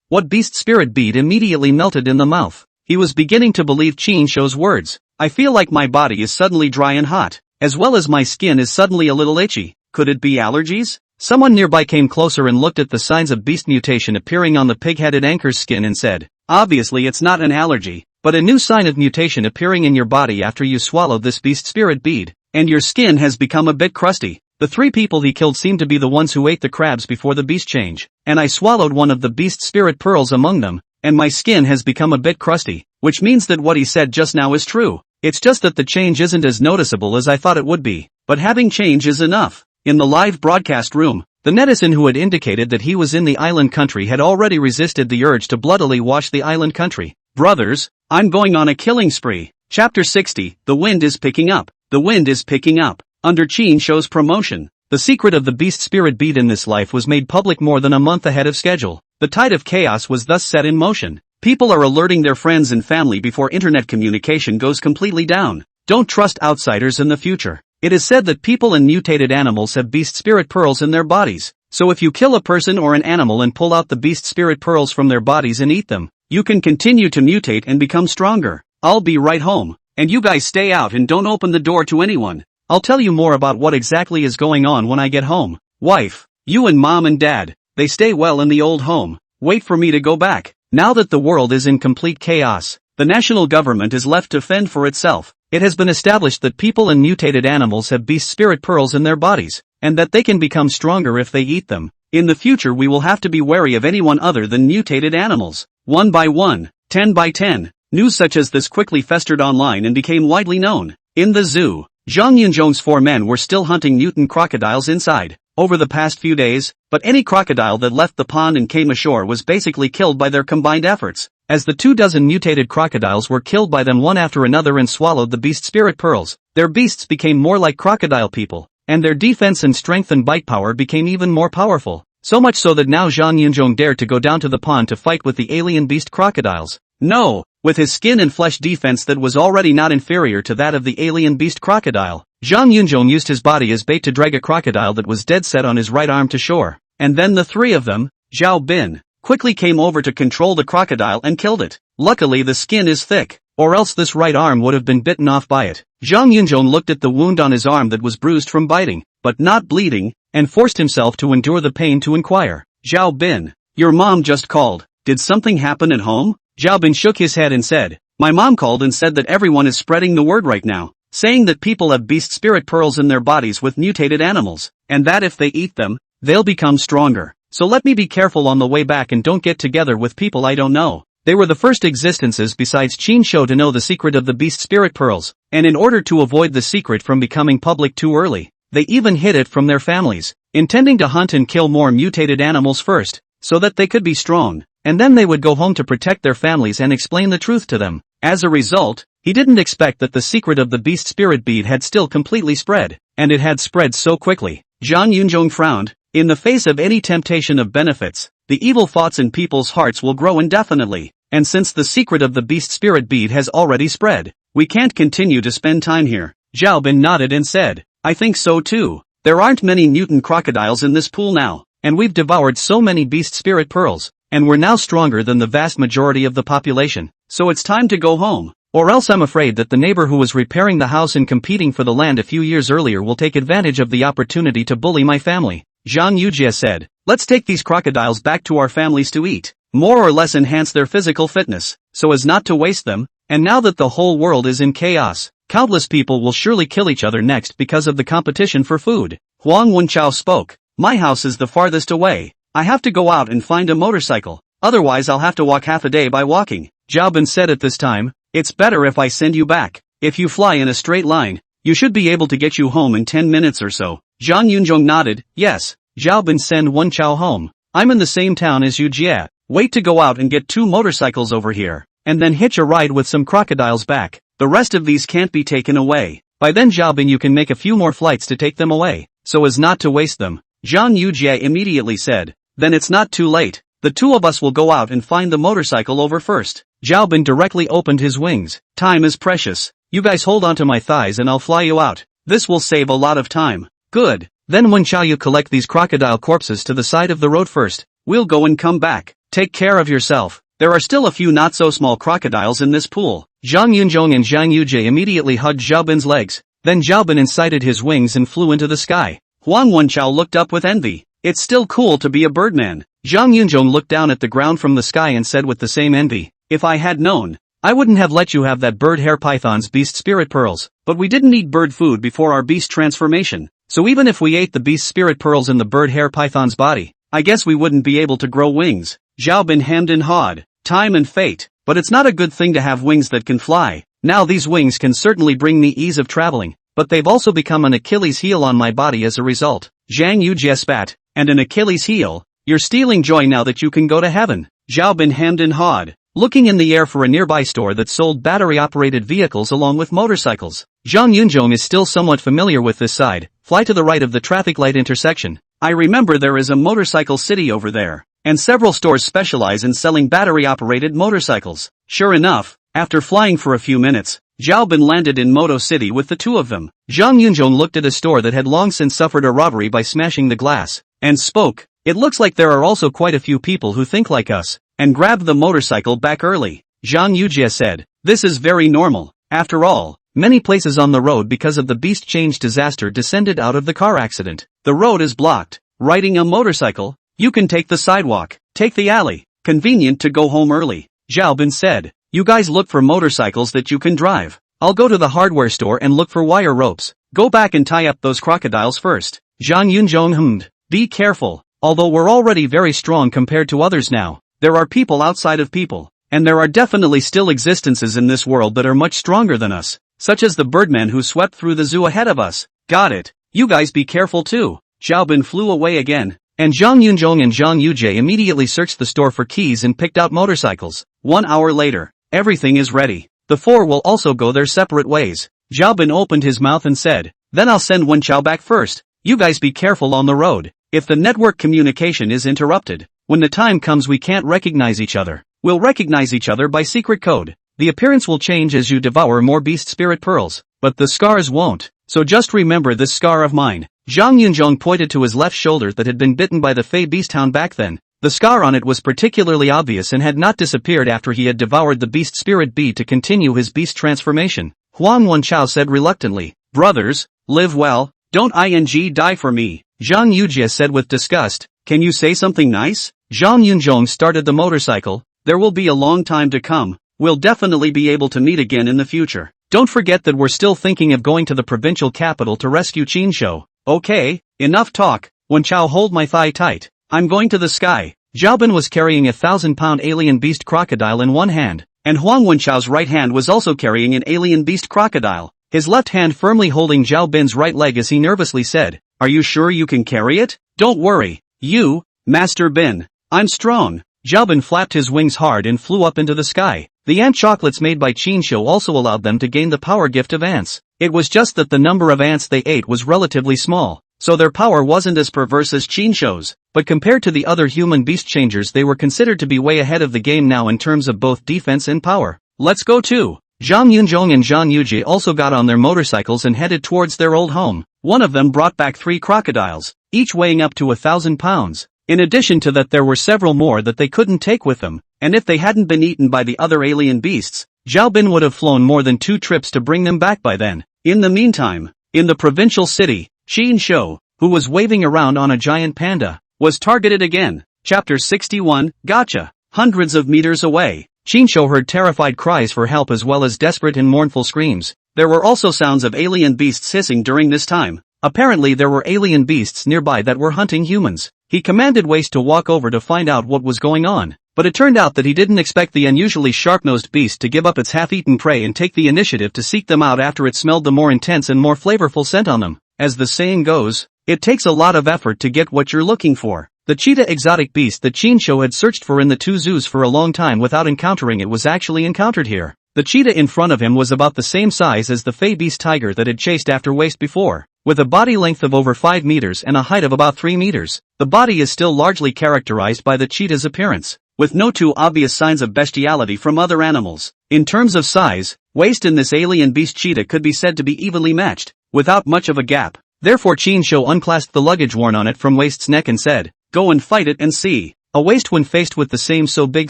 What beast spirit bead immediately melted in the mouth. He was beginning to believe Chinsho's words. I feel like my body is suddenly dry and hot, as well as my skin is suddenly a little itchy. Could it be allergies? Someone nearby came closer and looked at the signs of beast mutation appearing on the pig-headed anchor's skin and said, obviously it's not an allergy, but a new sign of mutation appearing in your body after you swallowed this beast spirit bead, and your skin has become a bit crusty. The 3 people he killed seemed to be the ones who ate the crabs before the beast change, and I swallowed one of the beast spirit pearls among them, and my skin has become a bit crusty, which means that what he said just now is true. It's just that the change isn't as noticeable as I thought it would be, but having change is enough. In the live broadcast room, the netizen who had indicated that he was in the island country had already resisted the urge to bloodily wash the island country. Brothers, I'm going on a killing spree. Chapter 60, The Wind is Picking Up. The wind is picking up. Under Chin Shou's promotion, the secret of the beast spirit bead in this life was made public more than a month ahead of schedule. The tide of chaos was thus set in motion. People are alerting their friends and family before internet communication goes completely down. Don't trust outsiders in the future. It is said that people and mutated animals have beast spirit pearls in their bodies. So if you kill a person or an animal and pull out the beast spirit pearls from their bodies and eat them, you can continue to mutate and become stronger. I'll be right home, and you guys stay out and don't open the door to anyone. I'll tell you more about what exactly is going on when I get home. Wife, you and mom and dad, they stay well in the old home. Wait for me to go back. Now that the world is in complete chaos, the national government is left to fend for itself. It has been established that people and mutated animals have beast spirit pearls in their bodies, and that they can become stronger if they eat them. In the future we will have to be wary of anyone other than mutated animals. 1 by 1, 10 by 10. News such as this quickly festered online and became widely known. In the zoo, Zhang Yunzhong's 4 men were still hunting mutant crocodiles inside. Over the past few days, but any crocodile that left the pond and came ashore was basically killed by their combined efforts, as the 24 mutated crocodiles were killed by them one after another and swallowed the beast spirit pearls. Their beasts became more like crocodile people, and their defense and strength and bite power became even more powerful, so much so that now Zhang Yunzhong dared to go down to the pond to fight with the alien beast crocodiles. No! With his skin and flesh defense that was already not inferior to that of the alien beast crocodile, Zhang Yunzhong used his body as bait to drag a crocodile that was dead set on his right arm to shore. And then the 3 of them, Zhao Bin, quickly came over to control the crocodile and killed it. Luckily the skin is thick, or else this right arm would have been bitten off by it. Zhang Yunzhong looked at the wound on his arm that was bruised from biting, but not bleeding, and forced himself to endure the pain to inquire. Zhao Bin, your mom just called. Did something happen at home? Zhao Bin shook his head and said, my mom called and said that everyone is spreading the word right now, saying that people have beast spirit pearls in their bodies with mutated animals, and that if they eat them, they'll become stronger. So let me be careful on the way back and don't get together with people I don't know. They were the first existences besides Chin Shou to know the secret of the beast spirit pearls, and in order to avoid the secret from becoming public too early, they even hid it from their families, intending to hunt and kill more mutated animals first, so that they could be strong, and then they would go home to protect their families and explain the truth to them. As a result, he didn't expect that the secret of the beast spirit bead had still completely spread, and it had spread so quickly. Zhang Yunzhong frowned. In the face of any temptation of benefits, the evil thoughts in people's hearts will grow indefinitely, and since the secret of the beast spirit bead has already spread, we can't continue to spend time here. Zhao Bin nodded and said, I think so too. There aren't many mutant crocodiles in this pool now, and we've devoured so many beast spirit pearls, and we're now stronger than the vast majority of the population, so it's time to go home. Or else I'm afraid that the neighbor who was repairing the house and competing for the land a few years earlier will take advantage of the opportunity to bully my family. Zhang Yujie said, let's take these crocodiles back to our families to eat, more or less enhance their physical fitness, so as not to waste them, and now that the whole world is in chaos, countless people will surely kill each other next because of the competition for food. Huang Wenchao spoke, my house is the farthest away, I have to go out and find a motorcycle, otherwise I'll have to walk half a day by walking. Zhao Bin said at this time, it's better if I send you back. If you fly in a straight line, you should be able to get you home in 10 minutes or so. Zhang Yunzhong nodded, yes. Zhao Bin send Wenchao home. I'm in the same town as you Jie. Wait to go out and get 2 motorcycles over here, and then hitch a ride with some crocodiles back. The rest of these can't be taken away. By then Zhao Bin you can make a few more flights to take them away, so as not to waste them. Zhang Yujie immediately said, then it's not too late. The 2 of us will go out and find the motorcycle over first. Zhao Bin directly opened his wings. Time is precious. You guys hold onto my thighs and I'll fly you out. This will save a lot of time. Good. Then when shall you collect these crocodile corpses to the side of the road first? We'll go and come back. Take care of yourself. There are still a few not so small crocodiles in this pool. Zhang Yunzhong and Zhang Yujie immediately hugged Zhao Bin's legs. Then Zhao Bin incited his wings and flew into the sky. Huang Wenchao looked up with envy. It's still cool to be a birdman. Zhang Yunzhong looked down at the ground from the sky and said with the same envy, if I had known, I wouldn't have let you have that bird hair python's beast spirit pearls, but we didn't eat bird food before our beast transformation, so even if we ate the beast spirit pearls in the bird hair python's body, I guess we wouldn't be able to grow wings. Zhao Bin hemmed and hawed. time and fate, but it's not a good thing to have wings that can fly. Now these wings can certainly bring me ease of traveling, but they've also become an Achilles heel on my body as a result. Zhang Yujie spat, and an Achilles heel? You're stealing joy now that you can go to heaven. Zhao Bin hemmed and hawed, looking in the air for a nearby store that sold battery-operated vehicles along with motorcycles. Zhang Yunzhong is still somewhat familiar with this side. Fly to the right of the traffic light intersection. I remember there is a motorcycle city over there, and several stores specialize in selling battery-operated motorcycles. Sure enough, after flying for a few minutes, Zhao Bin landed in Moto City with the two of them. Zhang Yunzhong looked at a store that had long since suffered a robbery by smashing the glass, and spoke. It looks like there are also quite a few people who think like us, and grabbed the motorcycle back early. Zhang Yujie said, this is very normal. After all, many places on the road because of the beast change disaster descended out of the car accident. The road is blocked. Riding a motorcycle? You can take the sidewalk, take the alley. Convenient to go home early. Zhao Bin said, you guys look for motorcycles that you can drive. I'll go to the hardware store and look for wire ropes. Go back and tie up those crocodiles first. Zhang Yunzhong hummed, be careful. Although we're already very strong compared to others now, there are people outside of people, and there are definitely still existences in this world that are much stronger than us, such as the birdman who swept through the zoo ahead of us. Got it. You guys be careful too. Zhao Bin flew away again, and Zhang Yunzhong and Zhang Yujie immediately searched the store for keys and picked out motorcycles. 1 hour later, everything is ready. The four will also go their separate ways. Zhao Bin opened his mouth and said, then I'll send Wen Chao back first. You guys be careful on the road. If the network communication is interrupted, when the time comes we can't recognize each other. We'll recognize each other by secret code. The appearance will change as you devour more beast spirit pearls, but the scars won't. So just remember this scar of mine. Zhang Yunzhong pointed to his left shoulder that had been bitten by the Fey beast hound back then. The scar on it was particularly obvious and had not disappeared after he had devoured the beast spirit bee to continue his beast transformation. Huang Wenchao said reluctantly, brothers, live well, don't die for me. Zhang Yujie said with disgust, can you say something nice? Zhang Yunzhong started the motorcycle. There will be a long time to come. We'll definitely be able to meet again in the future. Don't forget that we're still thinking of going to the provincial capital to rescue Qinshou. Okay, enough talk. Wenchao, hold my thigh tight. I'm going to the sky. Zhao Bin was carrying a 1,000-pound alien beast crocodile in one hand, and Huang Wenchao's right hand was also carrying an alien beast crocodile, his left hand firmly holding Zhao Bin's right leg as he nervously said, are you sure you can carry it? Don't worry. You, Master Bin. I'm strong. Zhao Bin flapped his wings hard and flew up into the sky. The ant chocolates made by Qinshou also allowed them to gain the power gift of ants. It was just that the number of ants they ate was relatively small, so their power wasn't as perverse as Qinshou's, but compared to the other human beast changers they were considered to be way ahead of the game now in terms of both defense and power. Let's go too. Zhang Yunzhong and Zhang Yujie also got on their motorcycles and headed towards their old home. One of them brought back 3 crocodiles, each weighing up to 1,000 pounds. In addition to that there were several more that they couldn't take with them, and if they hadn't been eaten by the other alien beasts, Zhao Bin would have flown more than 2 trips to bring them back by then. In the meantime, in the provincial city, Qinshou, who was waving around on a giant panda, was targeted again. Chapter 61, Gotcha. Hundreds of meters away, Qinshou heard terrified cries for help as well as desperate and mournful screams. There were also sounds of alien beasts hissing during this time. Apparently there were alien beasts nearby that were hunting humans. He commanded Waste to walk over to find out what was going on, but it turned out that he didn't expect the unusually sharp-nosed beast to give up its half-eaten prey and take the initiative to seek them out after it smelled the more intense and more flavorful scent on them. As the saying goes, it takes a lot of effort to get what you're looking for. The cheetah exotic beast that Qinshou had searched for in the 2 zoos for a long time without encountering it was actually encountered here. The cheetah in front of him was about the same size as the Fey beast tiger that had chased after Waste before, with a body length of over 5 meters and a height of about 3 meters. The body is still largely characterized by the cheetah's appearance, with no too obvious signs of bestiality from other animals. In terms of size, Waste and this alien beast cheetah could be said to be evenly matched, without much of a gap. Therefore Qinshou unclasped the luggage worn on it from Waste's neck and said, go and fight it and see. A Waste when faced with the same so big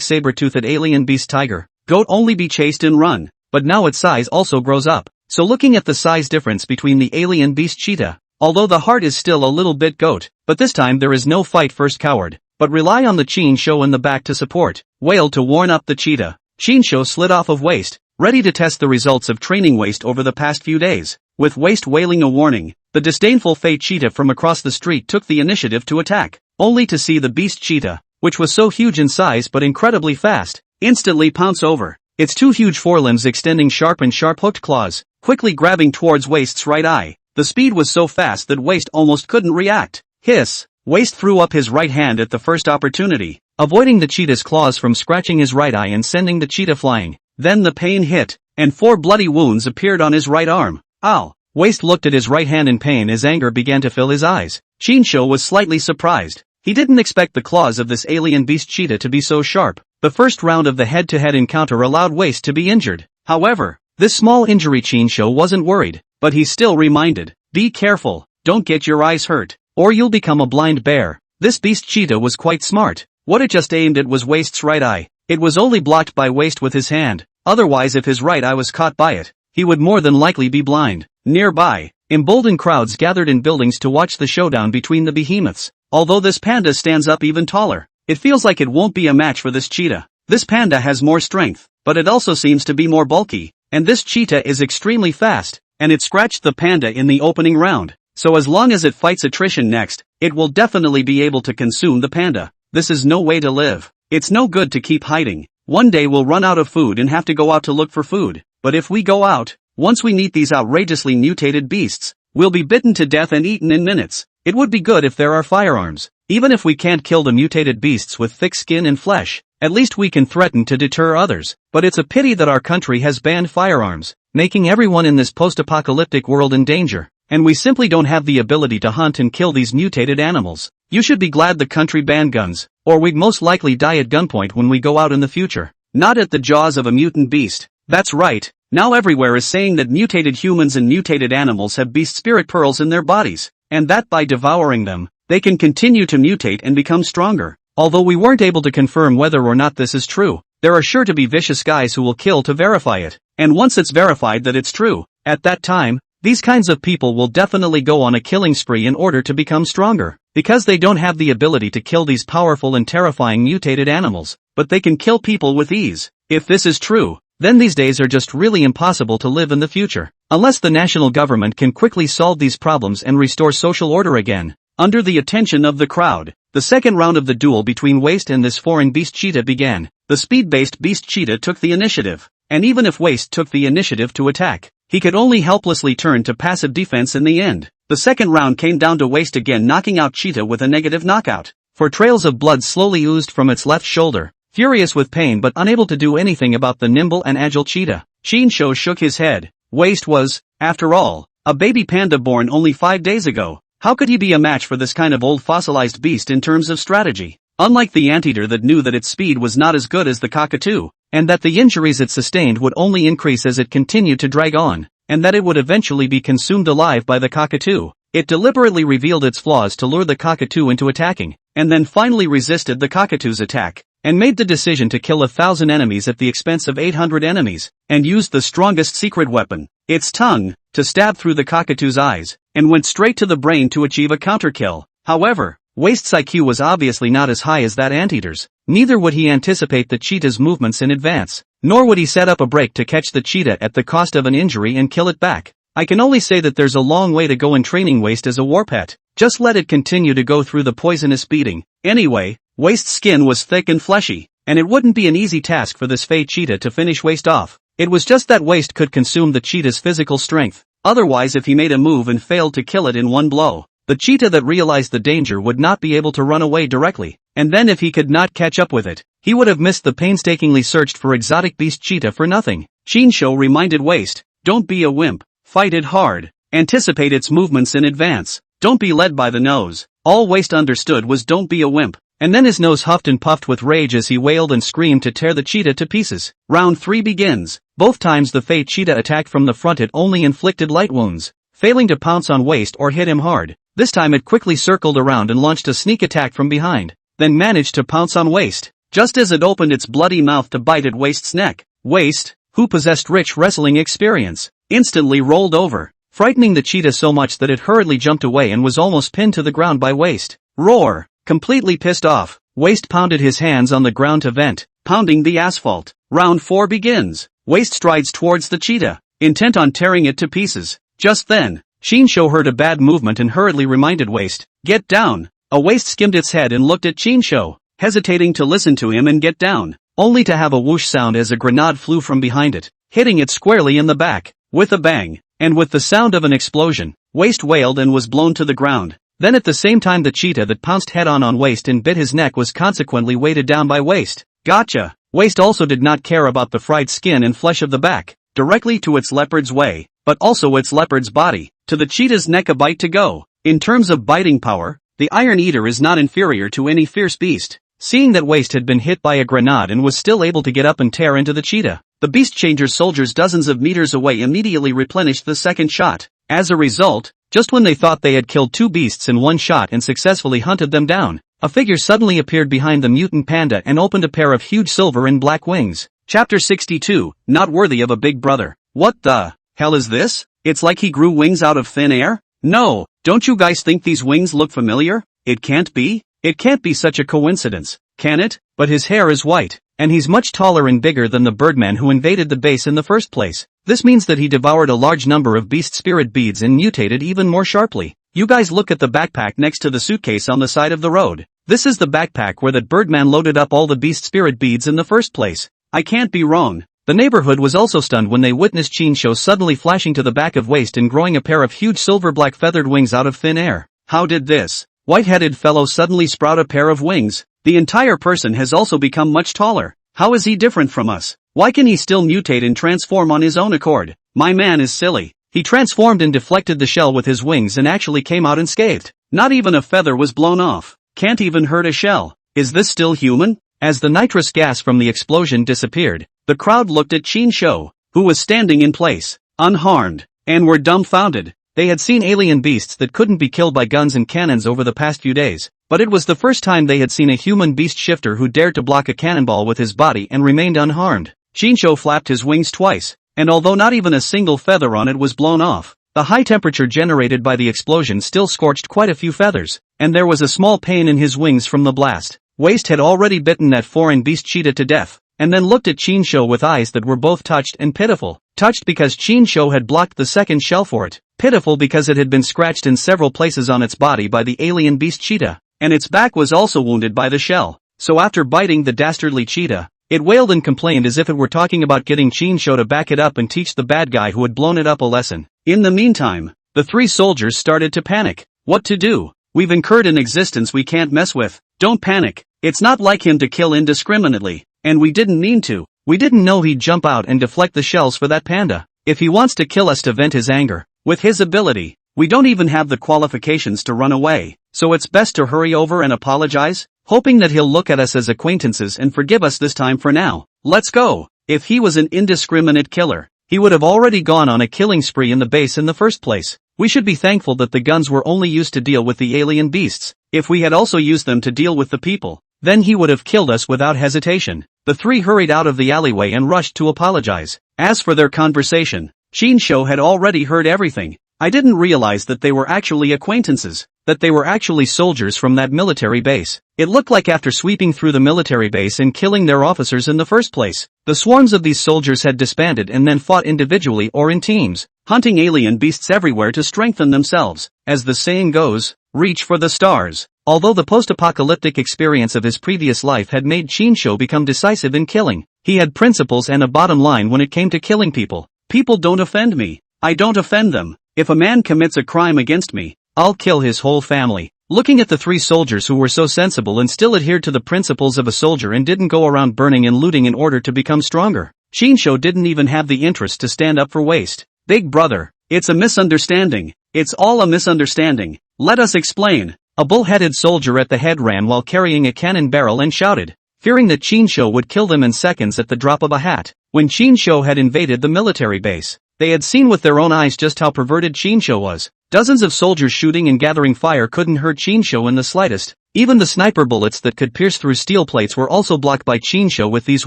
saber-toothed alien beast tiger, goat only be chased and run, but now its size also grows up. So looking at the size difference between the alien beast cheetah, although the heart is still a little bit goat, but this time there is no fight first coward, but rely on the Qinshou in the back to support, wail to warn up the cheetah. Qinshou slid off of Waste, ready to test the results of training Waste over the past few days. With Waste wailing a warning, the disdainful Fey cheetah from across the street took the initiative to attack, only to see the beast cheetah, which was so huge in size but incredibly fast, instantly pounce over, its two huge forelimbs extending sharp hooked claws, quickly grabbing towards Waist's right eye. The speed was so fast that Waist almost couldn't react. Hiss! Waist threw up his right hand at the first opportunity, avoiding the cheetah's claws from scratching his right eye and sending the cheetah flying. Then the pain hit, and 4 bloody wounds appeared on his right arm. Ow! Waist looked at his right hand in pain as anger began to fill his eyes. Shinsho was slightly surprised. He didn't expect the claws of this alien beast cheetah to be so sharp. The first round of the head-to-head encounter allowed Waist to be injured. However, this small injury Shinsho wasn't worried, but he still reminded, "Be careful, don't get your eyes hurt, or you'll become a blind bear." This beast cheetah was quite smart. What it just aimed at was Waist's right eye. It was only blocked by Waist with his hand. Otherwise, if his right eye was caught by it, he would more than likely be blind. Nearby, emboldened crowds gathered in buildings to watch the showdown between the behemoths. Although this panda stands up even taller, it feels like it won't be a match for this cheetah. This panda has more strength, but it also seems to be more bulky, and this cheetah is extremely fast, and it scratched the panda in the opening round. So as long as it fights attrition next, it will definitely be able to consume the panda. This is no way to live. It's no good to keep hiding. One day we'll run out of food and have to go out to look for food. But if we go out, once we meet these outrageously mutated beasts, we'll be bitten to death and eaten in minutes. It would be good if there are firearms. Even if we can't kill the mutated beasts with thick skin and flesh, at least we can threaten to deter others. But it's a pity that our country has banned firearms, making everyone in this post-apocalyptic world in danger. And we simply don't have the ability to hunt and kill these mutated animals. You should be glad the country banned guns, or we'd most likely die at gunpoint when we go out in the future. Not at the jaws of a mutant beast. That's right, now everywhere is saying that mutated humans and mutated animals have beast spirit pearls in their bodies, and that by devouring them, they can continue to mutate and become stronger. Although we weren't able to confirm whether or not this is true, there are sure to be vicious guys who will kill to verify it. And once it's verified that it's true, at that time, these kinds of people will definitely go on a killing spree in order to become stronger, because they don't have the ability to kill these powerful and terrifying mutated animals, but they can kill people with ease. If this is true, then these days are just really impossible to live in the future, unless the national government can quickly solve these problems and restore social order again. Under the attention of the crowd, the second round of the duel between Waist and this foreign beast cheetah began. The speed-based beast cheetah took the initiative, and even if Waist took the initiative to attack, he could only helplessly turn to passive defense in the end. The second round came down to Waist again, knocking out Cheetah with a negative knockout, for trails of blood slowly oozed from its left shoulder. Furious with pain but unable to do anything about the nimble and agile cheetah, Shinsho shook his head. Waist was, after all, a baby panda born only 5 days ago. How could he be a match for this kind of old fossilized beast in terms of strategy? Unlike the anteater that knew that its speed was not as good as the cockatoo, and that the injuries it sustained would only increase as it continued to drag on, and that it would eventually be consumed alive by the cockatoo, it deliberately revealed its flaws to lure the cockatoo into attacking, and then finally resisted the cockatoo's attack, and made the decision to kill 1,000 enemies at the expense of 800 enemies, and used the strongest secret weapon, its tongue, to stab through the cockatoo's eyes, and went straight to the brain to achieve a counterkill. However, Waist's IQ was obviously not as high as that anteater's. Neither would he anticipate the cheetah's movements in advance, nor would he set up a break to catch the cheetah at the cost of an injury and kill it back. I can only say that there's a long way to go in training Waist as a war pet. Just let it continue to go through the poisonous beating. Anyway, Waist's skin was thick and fleshy, and it wouldn't be an easy task for this fey cheetah to finish Waist off. It was just that Waist could consume the cheetah's physical strength. Otherwise, if he made a move and failed to kill it in one blow, the cheetah that realized the danger would not be able to run away directly, and then if he could not catch up with it, he would have missed the painstakingly searched for exotic beast cheetah for nothing. Shinsho reminded Waist, "Don't be a wimp, fight it hard, anticipate its movements in advance, don't be led by the nose." All Waist understood was "don't be a wimp," and then his nose huffed and puffed with rage as he wailed and screamed to tear the cheetah to pieces. Round 3 begins. Both times the fey cheetah attacked from the front, it only inflicted light wounds, failing to pounce on Waist or hit him hard. This time it quickly circled around and launched a sneak attack from behind, then managed to pounce on Waist, just as it opened its bloody mouth to bite at Waist's neck. Waist, who possessed rich wrestling experience, instantly rolled over, frightening the cheetah so much that it hurriedly jumped away and was almost pinned to the ground by Waist. Roar! Completely pissed off, Waist pounded his hands on the ground to vent, pounding the asphalt. Round 4 begins. Waist strides towards the cheetah, intent on tearing it to pieces. Just then, Shinsho heard a bad movement and hurriedly reminded Waist, "Get down." A Waist skimmed its head and looked at Shinsho, hesitating to listen to him and get down. only to have a whoosh sound as a grenade flew from behind it, hitting it squarely in the back. With a bang, and with the sound of an explosion, Waist wailed and was blown to the ground. Then at the same time the cheetah that pounced head-on on Waist and bit his neck was consequently weighted down by Waist. Gotcha! Waist also did not care about the fried skin and flesh of the back, directly to its leopard's way, but also its leopard's body, to the cheetah's neck a bite to go. In terms of biting power, the Iron Eater is not inferior to any fierce beast. Seeing that Waist had been hit by a grenade and was still able to get up and tear into the cheetah, the Beast Changer's soldiers dozens of meters away immediately replenished the second shot. As a result, just when they thought they had killed two beasts in one shot and successfully hunted them down, a figure suddenly appeared behind the mutant panda and opened a pair of huge silver and black wings. Chapter 62, Not Worthy of a Big Brother. What the hell is this? It's like he grew wings out of thin air? No, don't you guys think these wings look familiar? It can't be. It can't be such a coincidence, can it? But his hair is white, and he's much taller and bigger than the Birdman who invaded the base in the first place. This means that he devoured a large number of beast spirit beads and mutated even more sharply. You guys look at the backpack next to the suitcase on the side of the road. This is the backpack where that Birdman loaded up all the beast spirit beads in the first place. I can't be wrong. The neighborhood was also stunned when they witnessed Chinsho suddenly flashing to the back of Waist and growing a pair of huge silver-black feathered wings out of thin air. How did this white-headed fellow suddenly sprout a pair of wings? The entire person has also become much taller. How is he different from us? Why can he still mutate and transform on his own accord? My man is silly. He transformed and deflected the shell with his wings and actually came out unscathed. Not even a feather was blown off. Can't even hurt a shell. Is this still human? As the nitrous gas from the explosion disappeared, the crowd looked at Chinsho, who was standing in place, unharmed, and were dumbfounded. They had seen alien beasts that couldn't be killed by guns and cannons over the past few days, but it was the first time they had seen a human beast shifter who dared to block a cannonball with his body and remained unharmed. Chinsho flapped his wings twice, and although not even a single feather on it was blown off, the high temperature generated by the explosion still scorched quite a few feathers, and there was a small pain in his wings from the blast. Waist had already bitten that foreign beast cheetah to death, and then looked at Chinsho with eyes that were both touched and pitiful. Touched because Chinsho had blocked the second shell for it. Pitiful because it had been scratched in several places on its body by the alien beast cheetah, and its back was also wounded by the shell. So after biting the dastardly cheetah, it wailed and complained as if it were talking about getting Chinsho to back it up and teach the bad guy who had blown it up a lesson. In the meantime, the three soldiers started to panic. What to do? We've incurred an existence we can't mess with. Don't panic. It's not like him to kill indiscriminately, and we didn't mean to. We didn't know he'd jump out and deflect the shells for that panda. If he wants to kill us to vent his anger, with his ability, we don't even have the qualifications to run away, so it's best to hurry over and apologize, hoping that he'll look at us as acquaintances and forgive us this time for now. Let's go. If he was an indiscriminate killer, he would have already gone on a killing spree in the base in the first place. We should be thankful that the guns were only used to deal with the alien beasts. If we had also used them to deal with the people, then he would have killed us without hesitation. The three hurried out of the alleyway and rushed to apologize. As for their conversation, Chinsho had already heard everything. I didn't realize that they were actually acquaintances, that they were actually soldiers from that military base. It looked like after sweeping through the military base and killing their officers in the first place, the swarms of these soldiers had disbanded and then fought individually or in teams, hunting alien beasts everywhere to strengthen themselves. As the saying goes, reach for the stars. Although the post-apocalyptic experience of his previous life had made Chinsho become decisive in killing, he had principles and a bottom line when it came to killing people. People don't offend me. I don't offend them. If a man commits a crime against me, I'll kill his whole family. Looking at the three soldiers who were so sensible and still adhered to the principles of a soldier and didn't go around burning and looting in order to become stronger, Chinsho didn't even have the interest to stand up for Waist. Big brother, it's a misunderstanding. It's all a misunderstanding. Let us explain. A bull-headed soldier at the head ran while carrying a cannon barrel and shouted, fearing that Chinsho would kill them in seconds at the drop of a hat. When Chinsho had invaded the military base, they had seen with their own eyes just how perverted Chinsho was. Dozens of soldiers shooting and gathering fire couldn't hurt Chinsho in the slightest. Even the sniper bullets that could pierce through steel plates were also blocked by Chinsho with these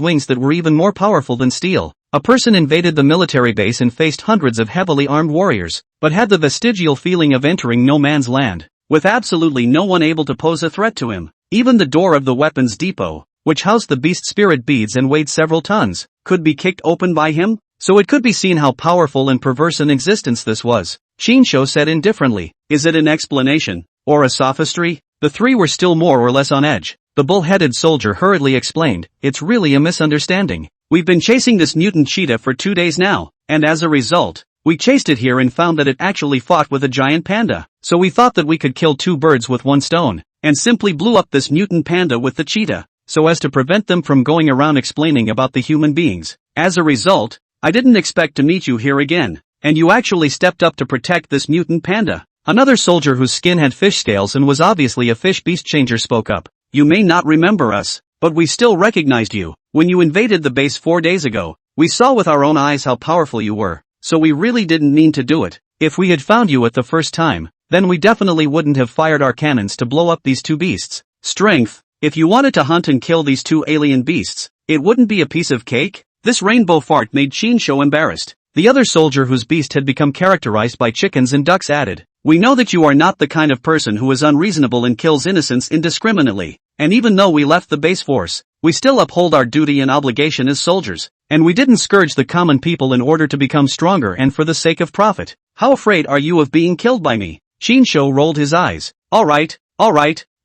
wings that were even more powerful than steel. A person invaded the military base and faced hundreds of heavily armed warriors, but had the vestigial feeling of entering no man's land, with absolutely no one able to pose a threat to him. Even the door of the weapons depot, which housed the beast spirit beads and weighed several tons, could be kicked open by him, so it could be seen how powerful and perverse an existence this was. Chinsho said indifferently, is it an explanation, or a sophistry? The three were still more or less on edge. the bull-headed soldier hurriedly explained. It's really a misunderstanding. We've been chasing this mutant cheetah for 2 days now, and as a result, we chased it here and found that it actually fought with a giant panda. So we thought that we could kill 2 birds with 1 stone, and simply blew up this mutant panda with the cheetah, so as to prevent them from going around explaining about the human beings. As a result, I didn't expect to meet you here again, and you actually stepped up to protect this mutant panda. Another soldier whose skin had fish scales and was obviously a fish beast changer spoke up. You may not remember us, but we still recognized you. When you invaded the base 4 days ago, we saw with our own eyes how powerful you were, so we really didn't mean to do it. If we had found you at the first time, then we definitely wouldn't have fired our cannons to blow up these 2 beasts. Strength. If you wanted to hunt and kill these 2 alien beasts, it wouldn't be a piece of cake? This rainbow fart made Shinsho embarrassed. The other soldier whose beast had become characterized by chickens and ducks added, we know that you are not the kind of person who is unreasonable and kills innocents indiscriminately, and even though we left the base force, we still uphold our duty and obligation as soldiers, and we didn't scourge the common people in order to become stronger and for the sake of profit. How afraid are you of being killed by me? Shinsho rolled his eyes. Alright,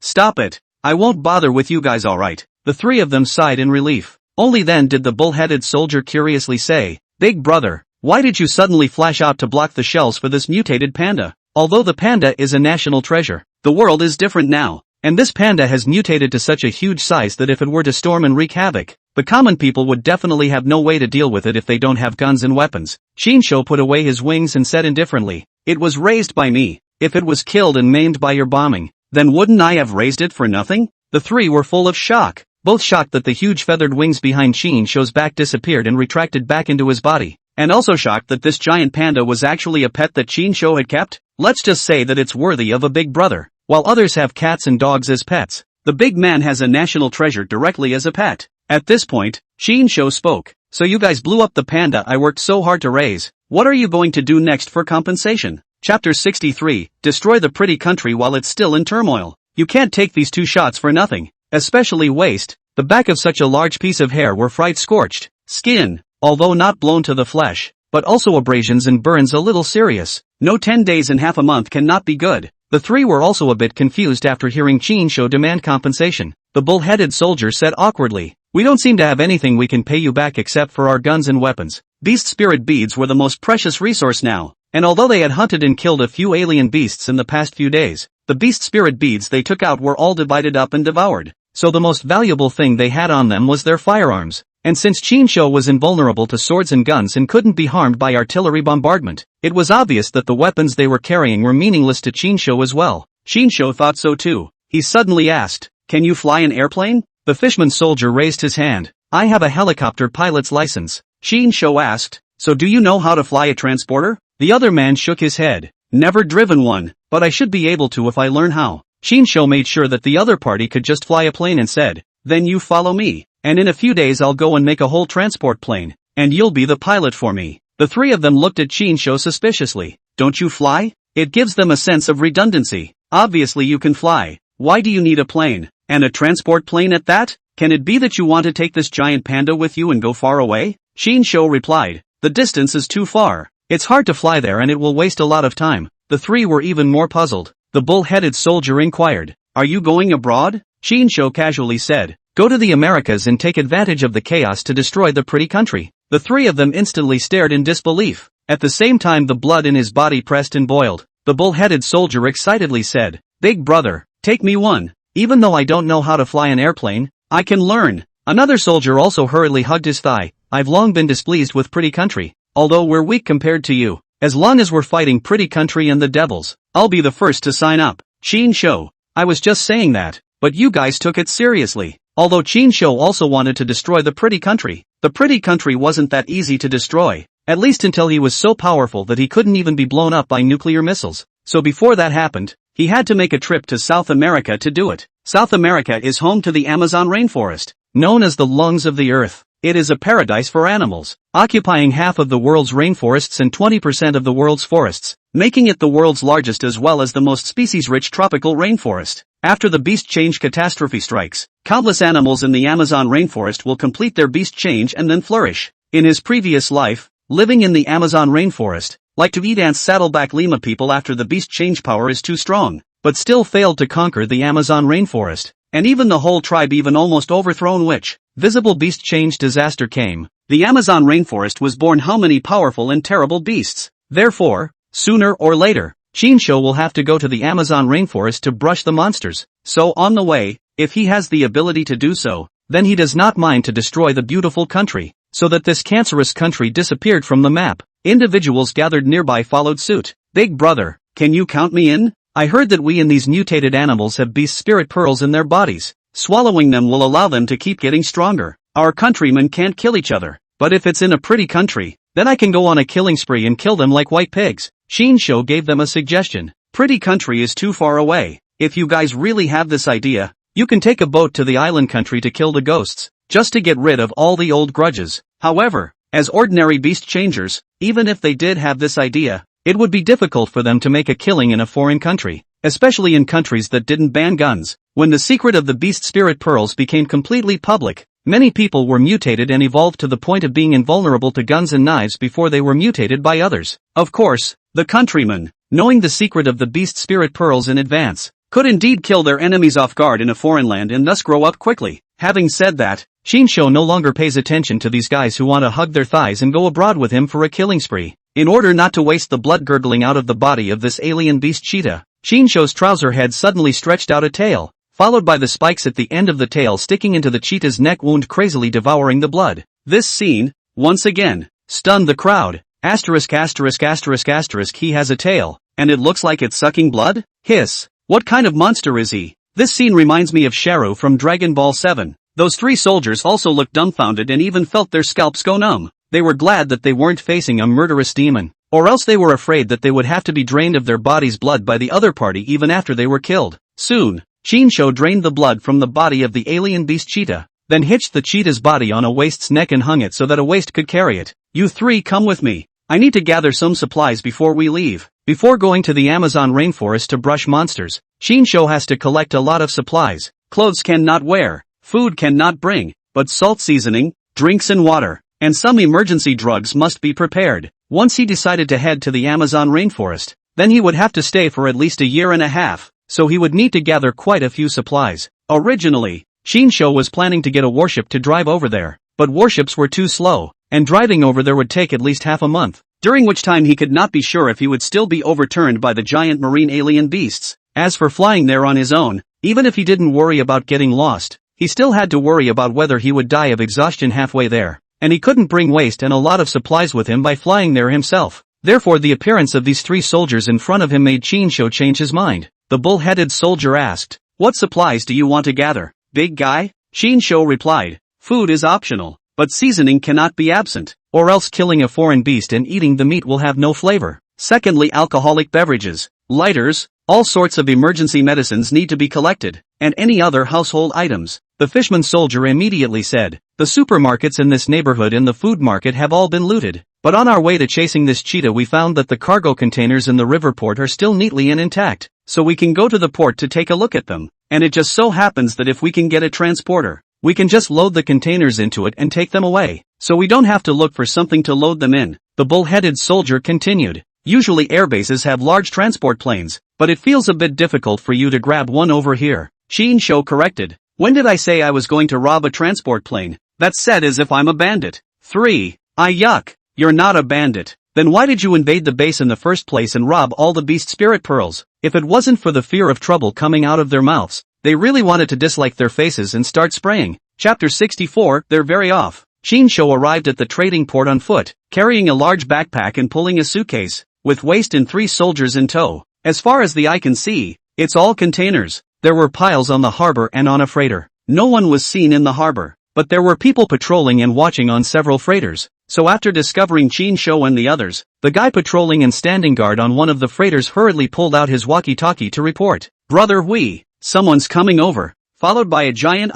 stop it. I won't bother with you guys, alright. The 3 of them sighed in relief. Only then did the bull-headed soldier curiously say, Big brother, why did you suddenly flash out to block the shells for this mutated panda? Although the panda is a national treasure, the world is different now, and this panda has mutated to such a huge size that if it were to storm and wreak havoc, the common people would definitely have no way to deal with it if they don't have guns and weapons. Shinsho put away his wings and said indifferently, it was raised by me. If it was killed and maimed by your bombing, then wouldn't I have raised it for nothing? The 3 were full of shock, both shocked that the huge feathered wings behind Shinsho's back disappeared and retracted back into his body, and also shocked that this giant panda was actually a pet that Shinsho had kept. Let's just say that it's worthy of a big brother. While others have cats and dogs as pets, the big man has a national treasure directly as a pet. At this point, Shinsho spoke. So you guys blew up the panda I worked so hard to raise. What are you going to do next for compensation? Chapter 63, Destroy the pretty country while it's still in turmoil. You can't take these 2 shots for nothing, especially waste. The back of such a large piece of hair were fried scorched. Skin, although not blown to the flesh, but also abrasions and burns a little serious. No 10 days and half a month cannot be good. The 3 were also a bit confused after hearing Shinsho demand compensation. The bull-headed soldier said awkwardly, we don't seem to have anything we can pay you back except for our guns and weapons. Beast spirit beads were the most precious resource now, and although they had hunted and killed a few alien beasts in the past few days, the beast spirit beads they took out were all divided up and devoured, so the most valuable thing they had on them was their firearms. And since Shinsho was invulnerable to swords and guns and couldn't be harmed by artillery bombardment, it was obvious that the weapons they were carrying were meaningless to Shinsho as well. Shinsho thought so too. He suddenly asked, can you fly an airplane? The fishman soldier raised his hand. I have a helicopter pilot's license. Shinsho asked, so do you know how to fly a transporter? The other man shook his head. Never driven one, but I should be able to if I learn how. Shinsho made sure that the other party could just fly a plane and said, then you follow me, and in a few days I'll go and make a whole transport plane, and you'll be the pilot for me. The 3 of them looked at Shinsho suspiciously. Don't you fly? It gives them a sense of redundancy. Obviously you can fly. Why do you need a plane? And a transport plane at that? Can it be that you want to take this giant panda with you and go far away? Shinsho replied, the distance is too far. It's hard to fly there and it will waste a lot of time. The 3 were even more puzzled. The bull-headed soldier inquired, are you going abroad? Shinsho casually said, go to the Americas and take advantage of the chaos to destroy the pretty country. The 3 of them instantly stared in disbelief. At the same time the blood in his body pressed and boiled. The bull-headed soldier excitedly said, big brother, take me one. Even though I don't know how to fly an airplane, I can learn. Another soldier also hurriedly hugged his thigh. I've long been displeased with pretty country. Although we're weak compared to you. As long as we're fighting pretty country and the devils, I'll be the first to sign up. Shinsho, I was just saying that, but you guys took it seriously. Although Shinsho also wanted to destroy the pretty country, the pretty country wasn't that easy to destroy, at least until he was so powerful that he couldn't even be blown up by nuclear missiles. So before that happened, he had to make a trip to South America to do it. South America is home to the Amazon rainforest, known as the lungs of the earth. It is a paradise for animals, occupying half of the world's rainforests and 20% of the world's forests, making it the world's largest as well as the most species-rich tropical rainforest. After the beast change catastrophe strikes, countless animals in the Amazon rainforest will complete their beast change and then flourish. In his previous life, living in the Amazon rainforest, like to eat ants saddleback llama people after the beast change power is too strong, but still failed to conquer the Amazon rainforest. and even the whole tribe even almost overthrown which visible beast change disaster came. The Amazon rainforest was born how many powerful and terrible beasts. Therefore, sooner or later, Shinsho will have to go to the Amazon rainforest to brush the monsters. So on the way, if he has the ability to do so, then he does not mind to destroy the beautiful country, so that this cancerous country disappeared from the map. Individuals gathered nearby followed suit. Big brother, can you count me in? I heard that we and these mutated animals have beast spirit pearls in their bodies. Swallowing them will allow them to keep getting stronger. Our countrymen can't kill each other, but if it's in a pretty country, then I can go on a killing spree and kill them like white pigs. Shinsho gave them a suggestion. Pretty country is too far away. If you guys really have this idea, you can take a boat to the island country to kill the ghosts, just to get rid of all the old grudges. However, as ordinary beast changers, even if they did have this idea, it would be difficult for them to make a killing in a foreign country, especially in countries that didn't ban guns. When the secret of the beast spirit pearls became completely public, many people were mutated and evolved to the point of being invulnerable to guns and knives before they were mutated by others. Of course, the countrymen, knowing the secret of the beast spirit pearls in advance, could indeed kill their enemies off guard in a foreign land and thus grow up quickly. Having said that, Shinsho no longer pays attention to these guys who want to hug their thighs and go abroad with him for a killing spree. In order not to waste the blood gurgling out of the body of this alien beast cheetah, Shinsho's trouser head suddenly stretched out a tail, followed by the spikes at the end of the tail sticking into the cheetah's neck wound, crazily devouring the blood. This scene, once again, stunned the crowd. Asterisk asterisk asterisk asterisk, he has a tail, and it looks like it's sucking blood? Hiss. What kind of monster is he? This scene reminds me of Sharu from Dragon Ball 7. Those three soldiers also looked dumbfounded and even felt their scalps go numb. They were glad that they weren't facing a murderous demon, or else they were afraid that they would have to be drained of their body's blood by the other party even after they were killed. Soon, Shinsho drained the blood from the body of the alien beast cheetah, then hitched the cheetah's body on a waist's neck and hung it so that a waist could carry it. You three come with me. I need to gather some supplies before we leave. Before going to the Amazon rainforest to brush monsters, Shinsho has to collect a lot of supplies. Clothes cannot wear, food cannot bring, but salt seasoning, drinks and water, and some emergency drugs must be prepared. Once he decided to head to the Amazon rainforest, then he would have to stay for at least a year and a half, so he would need to gather quite a few supplies. Originally, Shinsho was planning to get a warship to drive over there, but warships were too slow, and driving over there would take at least half a month, during which time he could not be sure if he would still be overturned by the giant marine alien beasts. As for flying there on his own, even if he didn't worry about getting lost, he still had to worry about whether he would die of exhaustion halfway there, and he couldn't bring waste and a lot of supplies with him by flying there himself. Therefore the appearance of these three soldiers in front of him made Shinsho change his mind. The bull-headed soldier asked, "What supplies do you want to gather, big guy?" Shinsho replied, "Food is optional, but seasoning cannot be absent, or else killing a foreign beast and eating the meat will have no flavor. Secondly, alcoholic beverages, lighters, all sorts of emergency medicines need to be collected, and any other household items." The fishman soldier immediately said, "The supermarkets in this neighborhood and the food market have all been looted, but on our way to chasing this cheetah we found that the cargo containers in the river port are still neatly and intact, so we can go to the port to take a look at them, and it just so happens that if we can get a transporter, we can just load the containers into it and take them away, so we don't have to look for something to load them in." The bull-headed soldier continued, "Usually airbases have large transport planes, but it feels a bit difficult for you to grab one over here." Shinsho corrected, "When did I say I was going to rob a transport plane? That's said as if I'm a bandit." 3. Yuck. You're not a bandit. Then why did you invade the base in the first place and rob all the beast spirit pearls? If it wasn't for the fear of trouble coming out of their mouths, they really wanted to dislike their faces and start spraying. Chapter 64, They're very off. Shinsho arrived at the trading port on foot, carrying a large backpack and pulling a suitcase, with waist and 3 soldiers in tow. As far as the eye can see, it's all containers. There were piles on the harbor and on a freighter. No one was seen in the harbor, but there were people patrolling and watching on several freighters. So after discovering Shinsho and the others, the guy patrolling and standing guard on one of the freighters hurriedly pulled out his walkie-talkie to report, "Brother Hui, someone's coming over," followed by a giant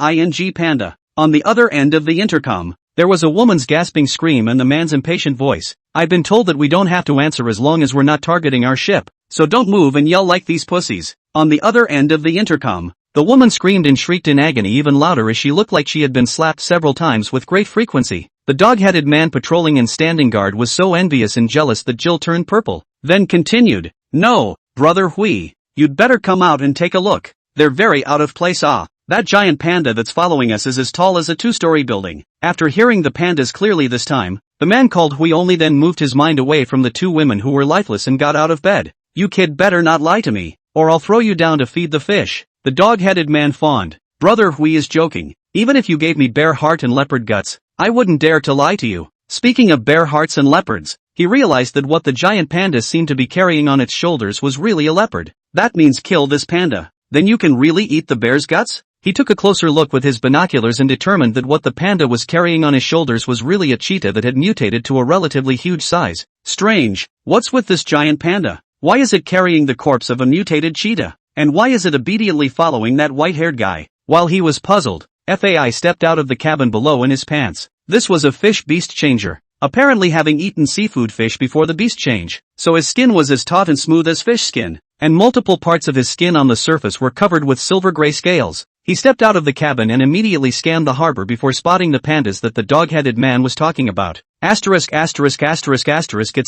panda. On the other end of the intercom, there was a woman's gasping scream and the man's impatient voice, "I've been told that we don't have to answer as long as we're not targeting our ship, so don't move and yell like these pussies." On the other end of the intercom, the woman screamed and shrieked in agony even louder as she looked like she had been slapped several times with great frequency. The dog-headed man patrolling and standing guard was so envious and jealous that Jill turned purple, then continued, "No, Brother Hui, you'd better come out and take a look. They're very out of place." That giant panda that's following us is as tall as a two-story building. After hearing the pandas clearly this time, the man called Hui only then moved his mind away from the two women who were lifeless and got out of bed. You kid better not lie to me, or I'll throw you down to feed the fish. The dog-headed man fawned. Brother Hui is joking. Even if you gave me bear heart and leopard guts, I wouldn't dare to lie to you. Speaking of bear hearts and leopards, he realized that what the giant panda seemed to be carrying on its shoulders was really a leopard. That means kill this panda. Then you can really eat the bear's guts? He took a closer look with his binoculars and determined that what the panda was carrying on his shoulders was really a cheetah that had mutated to a relatively huge size. Strange. What's with this giant panda? Why is it carrying the corpse of a mutated cheetah? And why is it obediently following that white-haired guy? While he was puzzled, FAI stepped out of the cabin below in his pants. This was a fish beast changer, apparently having eaten seafood fish before the beast change, so his skin was as taut and smooth as fish skin, and multiple parts of his skin on the surface were covered with silver-gray scales. He stepped out of the cabin and immediately scanned the harbor before spotting the pandas that the dog-headed man was talking about. It's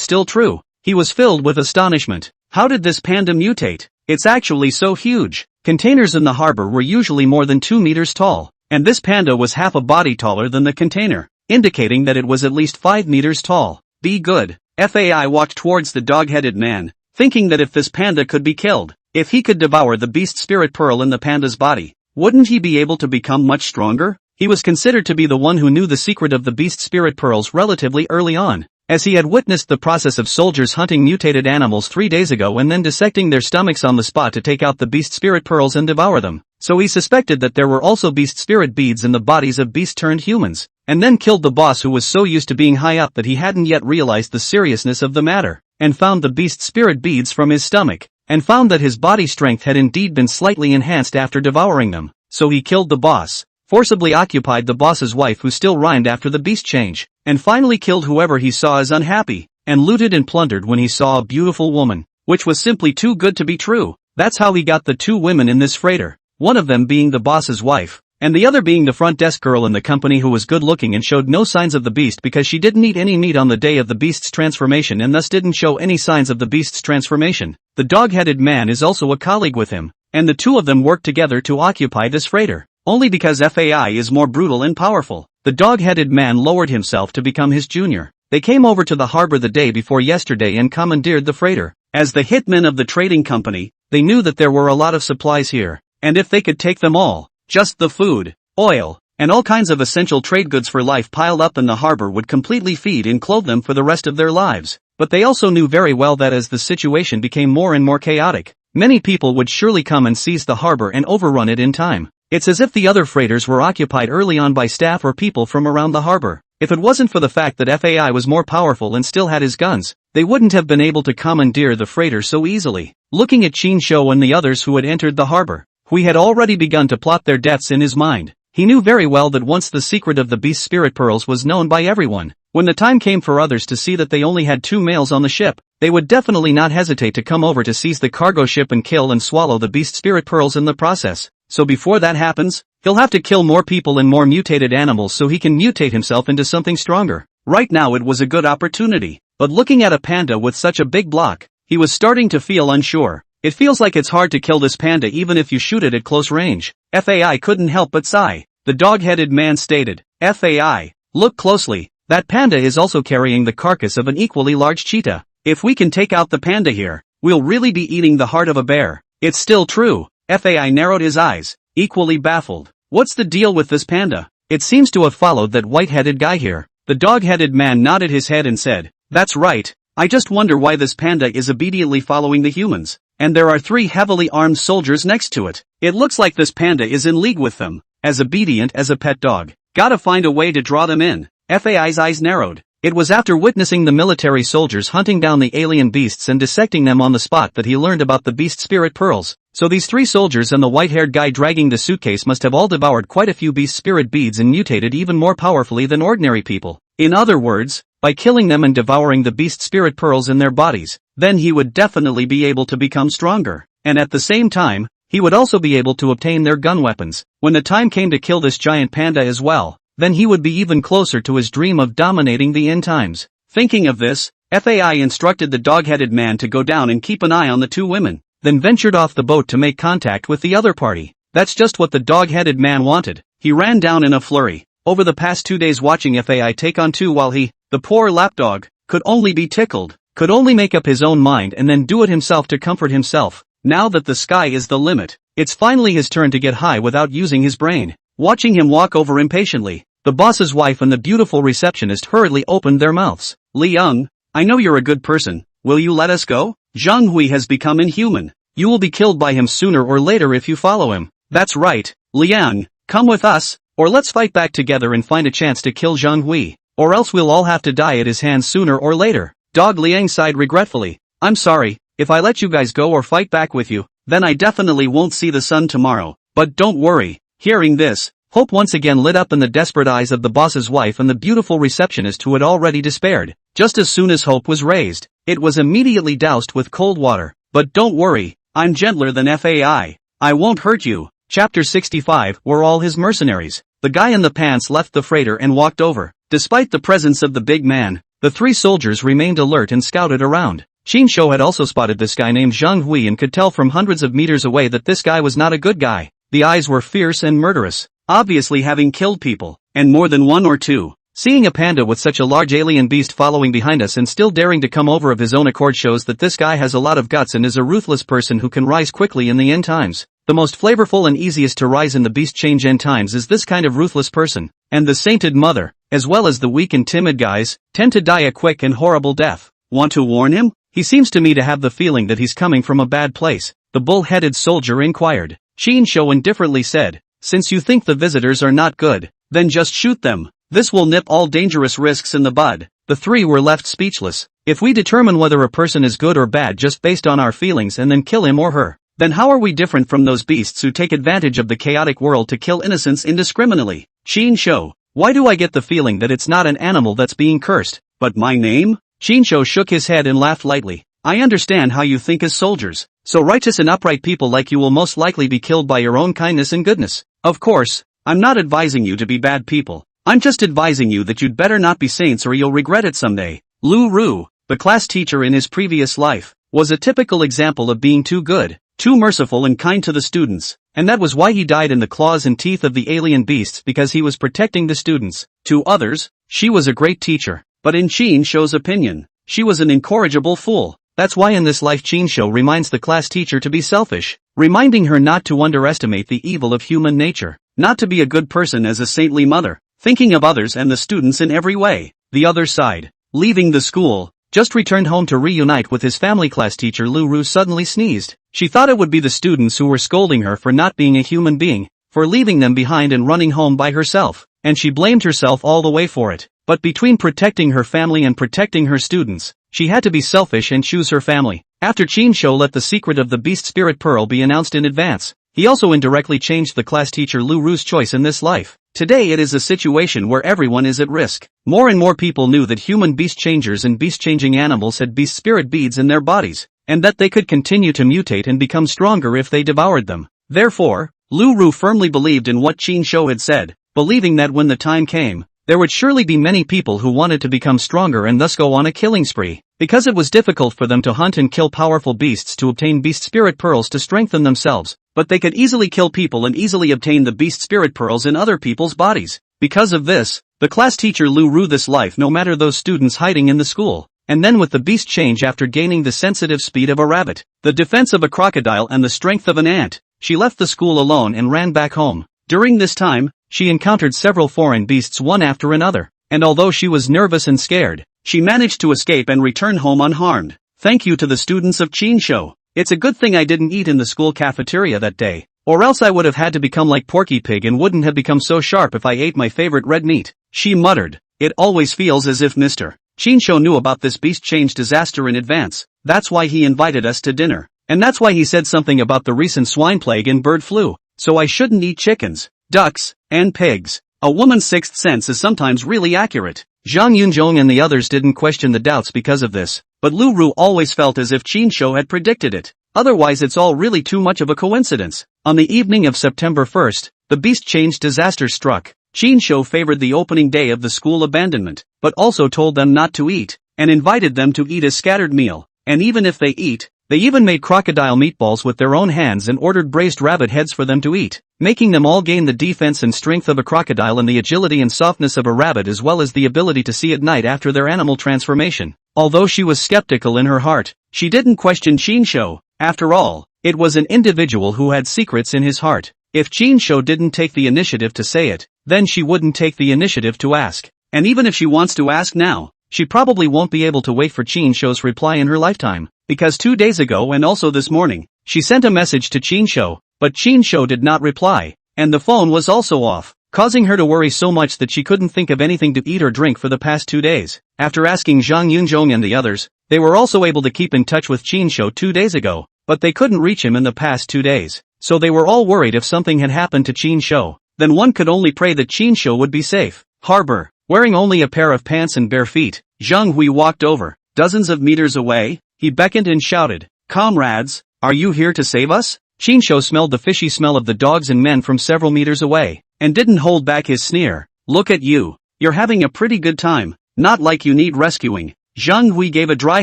still true. He was filled with astonishment. How did this panda mutate? It's actually so huge. Containers in the harbor were usually more than 2 meters tall, and this panda was half a body taller than the container, indicating that it was at least 5 meters tall. Be good. FAI walked towards the dog-headed man, thinking that if this panda could be killed, if he could devour the beast spirit pearl in the panda's body, wouldn't he be able to become much stronger? He was considered to be the one who knew the secret of the beast spirit pearls relatively early on, as he had witnessed the process of soldiers hunting mutated animals 3 days ago and then dissecting their stomachs on the spot to take out the beast spirit pearls and devour them. So he suspected that there were also beast spirit beads in the bodies of beast-turned-humans, and then killed the boss who was so used to being high up that he hadn't yet realized the seriousness of the matter, and found the beast spirit beads from his stomach, and found that his body strength had indeed been slightly enhanced after devouring them. So he killed the boss, forcibly occupied the boss's wife who still rhymed after the beast change, and finally killed whoever he saw as unhappy, and looted and plundered when he saw a beautiful woman, which was simply too good to be true. That's how he got the two women in this freighter, one of them being the boss's wife, and the other being the front desk girl in the company who was good looking and showed no signs of the beast because she didn't eat any meat on the day of the beast's transformation and thus didn't show any signs of the beast's transformation. The dog-headed man is also a colleague with him, and the two of them worked together to occupy this freighter, only because FAI is more brutal and powerful. The dog-headed man lowered himself to become his junior. They came over to the harbor the day before yesterday and commandeered the freighter. As the hitmen of the trading company, they knew that there were a lot of supplies here, and if they could take them all, just the food, oil, and all kinds of essential trade goods for life piled up in the harbor would completely feed and clothe them for the rest of their lives. But they also knew very well that as the situation became more and more chaotic, many people would surely come and seize the harbor and overrun it in time. It's as if the other freighters were occupied early on by staff or people from around the harbor. If it wasn't for the fact that FAI was more powerful and still had his guns, they wouldn't have been able to commandeer the freighter so easily. Looking at Chin Shou and the others who had entered the harbor, Hui had already begun to plot their deaths in his mind. He knew very well that once the secret of the beast spirit pearls was known by everyone, when the time came for others to see that they only had 2 males on the ship, they would definitely not hesitate to come over to seize the cargo ship and kill and swallow the beast spirit pearls in the process. So before that happens, he'll have to kill more people and more mutated animals so he can mutate himself into something stronger. Right now it was a good opportunity, but looking at a panda with such a big block, he was starting to feel unsure. It feels like it's hard to kill this panda even if you shoot it at close range. FAI couldn't help but sigh. The dog-headed man stated, FAI, look closely, that panda is also carrying the carcass of an equally large cheetah. If we can take out the panda here, we'll really be eating the heart of a bear. It's still true. FAI narrowed his eyes, equally baffled. What's the deal with this panda? It seems to have followed that white-headed guy here. The dog-headed man nodded his head and said, that's right. I just wonder why this panda is obediently following the humans. And there are 3 heavily armed soldiers next to it. It looks like this panda is in league with them, as obedient as a pet dog. Gotta find a way to draw them in. FAI's eyes narrowed. It was after witnessing the military soldiers hunting down the alien beasts and dissecting them on the spot that he learned about the beast spirit pearls. So these 3 soldiers and the white-haired guy dragging the suitcase must have all devoured quite a few beast spirit beads and mutated even more powerfully than ordinary people. In other words, by killing them and devouring the beast spirit pearls in their bodies, then he would definitely be able to become stronger. And at the same time, he would also be able to obtain their gun weapons. When the time came to kill this giant panda as well, then he would be even closer to his dream of dominating the end times. Thinking of this, FAI instructed the dog-headed man to go down and keep an eye on the 2 women, then ventured off the boat to make contact with the other party. That's just what the dog-headed man wanted. He ran down in a flurry. Over the past 2 days watching FAI take on 2 while he, the poor lapdog, could only be tickled, could only make up his own mind and then do it himself to comfort himself. Now that the sky is the limit, it's finally his turn to get high without using his brain. Watching him walk over impatiently, the boss's wife and the beautiful receptionist hurriedly opened their mouths. Liang, I know you're a good person, will you let us go? Zhang Hui has become inhuman. You will be killed by him sooner or later if you follow him. That's right, Liang, come with us, or let's fight back together and find a chance to kill Zhang Hui, or else we'll all have to die at his hands sooner or later. Dog Liang sighed regretfully. I'm sorry, if I let you guys go or fight back with you, then I definitely won't see the sun tomorrow. But don't worry. Hearing this, hope once again lit up in the desperate eyes of the boss's wife and the beautiful receptionist who had already despaired. Just as soon as hope was raised, it was immediately doused with cold water. But don't worry, I'm gentler than FAI. I won't hurt you. Chapter 65 Were all his mercenaries. The guy in the pants left the freighter and walked over. Despite the presence of the big man, the 3 soldiers remained alert and scouted around. Qin Shou had also spotted this guy named Zhang Hui and could tell from hundreds of meters away that this guy was not a good guy. The eyes were fierce and murderous, obviously having killed people, and more than 1 or 2. Seeing a panda with such a large alien beast following behind us and still daring to come over of his own accord shows that this guy has a lot of guts and is a ruthless person who can rise quickly in the end times. The most flavorful and easiest to rise in the beast change end times is this kind of ruthless person, and the sainted mother, as well as the weak and timid guys, tend to die a quick and horrible death. Want to warn him? He seems to me to have the feeling that he's coming from a bad place, the bull-headed soldier inquired. Qin Shou indifferently said, since you think the visitors are not good, then just shoot them. This will nip all dangerous risks in the bud. The 3 were left speechless. If we determine whether a person is good or bad just based on our feelings and then kill him or her, then how are we different from those beasts who take advantage of the chaotic world to kill innocents indiscriminately? Qin Shou, why do I get the feeling that it's not an animal that's being cursed, but my name? Qin Shou shook his head and laughed lightly. I understand how you think as soldiers. So righteous and upright people like you will most likely be killed by your own kindness and goodness. Of course, I'm not advising you to be bad people. I'm just advising you that you'd better not be saints or you'll regret it someday. Lu Ru, the class teacher in his previous life, was a typical example of being too good, too merciful and kind to the students, and that was why he died in the claws and teeth of the alien beasts because he was protecting the students. To others, she was a great teacher, but in Qin Shou's opinion, she was an incorrigible fool. That's why in this life Qin Shou reminds the class teacher to be selfish, reminding her not to underestimate the evil of human nature, not to be a good person as a saintly mother, thinking of others and the students in every way. The other side, leaving the school, just returned home to reunite with his family. Class teacher Lu Ru suddenly sneezed. She thought it would be the students who were scolding her for not being a human being, for leaving them behind and running home by herself, and she blamed herself all the way for it. But between protecting her family and protecting her students, she had to be selfish and choose her family. After Qin Shou let the secret of the beast spirit pearl be announced in advance, he also indirectly changed the class teacher Lu Ru's choice in this life. Today it is a situation where everyone is at risk. More and more people knew that human beast changers and beast changing animals had beast spirit beads in their bodies, and that they could continue to mutate and become stronger if they devoured them. Therefore, Lu Ru firmly believed in what Qin Shou had said, believing that when the time came, there would surely be many people who wanted to become stronger and thus go on a killing spree, because it was difficult for them to hunt and kill powerful beasts to obtain beast spirit pearls to strengthen themselves, but they could easily kill people and easily obtain the beast spirit pearls in other people's bodies. Because of this, the class teacher Lu Ru this life no matter those students hiding in the school, and then with the beast change after gaining the sensitive speed of a rabbit, the defense of a crocodile and the strength of an ant, she left the school alone and ran back home. During this time, she encountered several foreign beasts one after another, and although she was nervous and scared, she managed to escape and return home unharmed. Thank you to the students of Qin Shou. It's a good thing I didn't eat in the school cafeteria that day, or else I would have had to become like Porky Pig and wouldn't have become so sharp if I ate my favorite red meat. She muttered. It always feels as if Mr. Qin Shou knew about this beast change disaster in advance. That's why he invited us to dinner. And that's why he said something about the recent swine plague and bird flu. So I shouldn't eat chickens, ducks, and pigs. A woman's sixth sense is sometimes really accurate. Zhang Yunzhong and the others didn't question the doubts because of this, but Lu Ru always felt as if Qin Shou had predicted it. Otherwise it's all really too much of a coincidence. On the evening of September 1st, the beast change disaster struck. Qin Shou favored the opening day of the school abandonment, but also told them not to eat, and invited them to eat a scattered meal, and even if they eat, They even made crocodile meatballs with their own hands and ordered braised rabbit heads for them to eat, making them all gain the defense and strength of a crocodile and the agility and softness of a rabbit, as well as the ability to see at night after their animal transformation. Although she was skeptical in her heart, she didn't question Chinsho. After all, it was an individual who had secrets in his heart. If Chinsho didn't take the initiative to say it, then she wouldn't take the initiative to ask. And even if she wants to ask now, she probably won't be able to wait for Chinsho's reply in her lifetime, because 2 days ago and also this morning, she sent a message to Chinsho, but Chinsho did not reply, and the phone was also off, causing her to worry so much that she couldn't think of anything to eat or drink for the past 2 days. After asking Zhang Yunzhong and the others, they were also able to keep in touch with Chinsho 2 days ago, but they couldn't reach him in the past 2 days, so they were all worried if something had happened to Chinsho. Then one could only pray that Chinsho would be safe. Harbor. Wearing only a pair of pants and bare feet, Zhang Hui walked over. Dozens of meters away, he beckoned and shouted, "Comrades, are you here to save us?" Chinsho smelled the fishy smell of the dogs and men from several meters away, and didn't hold back his sneer. "Look at you. You're having a pretty good time, not like you need rescuing." Zhang Hui gave a dry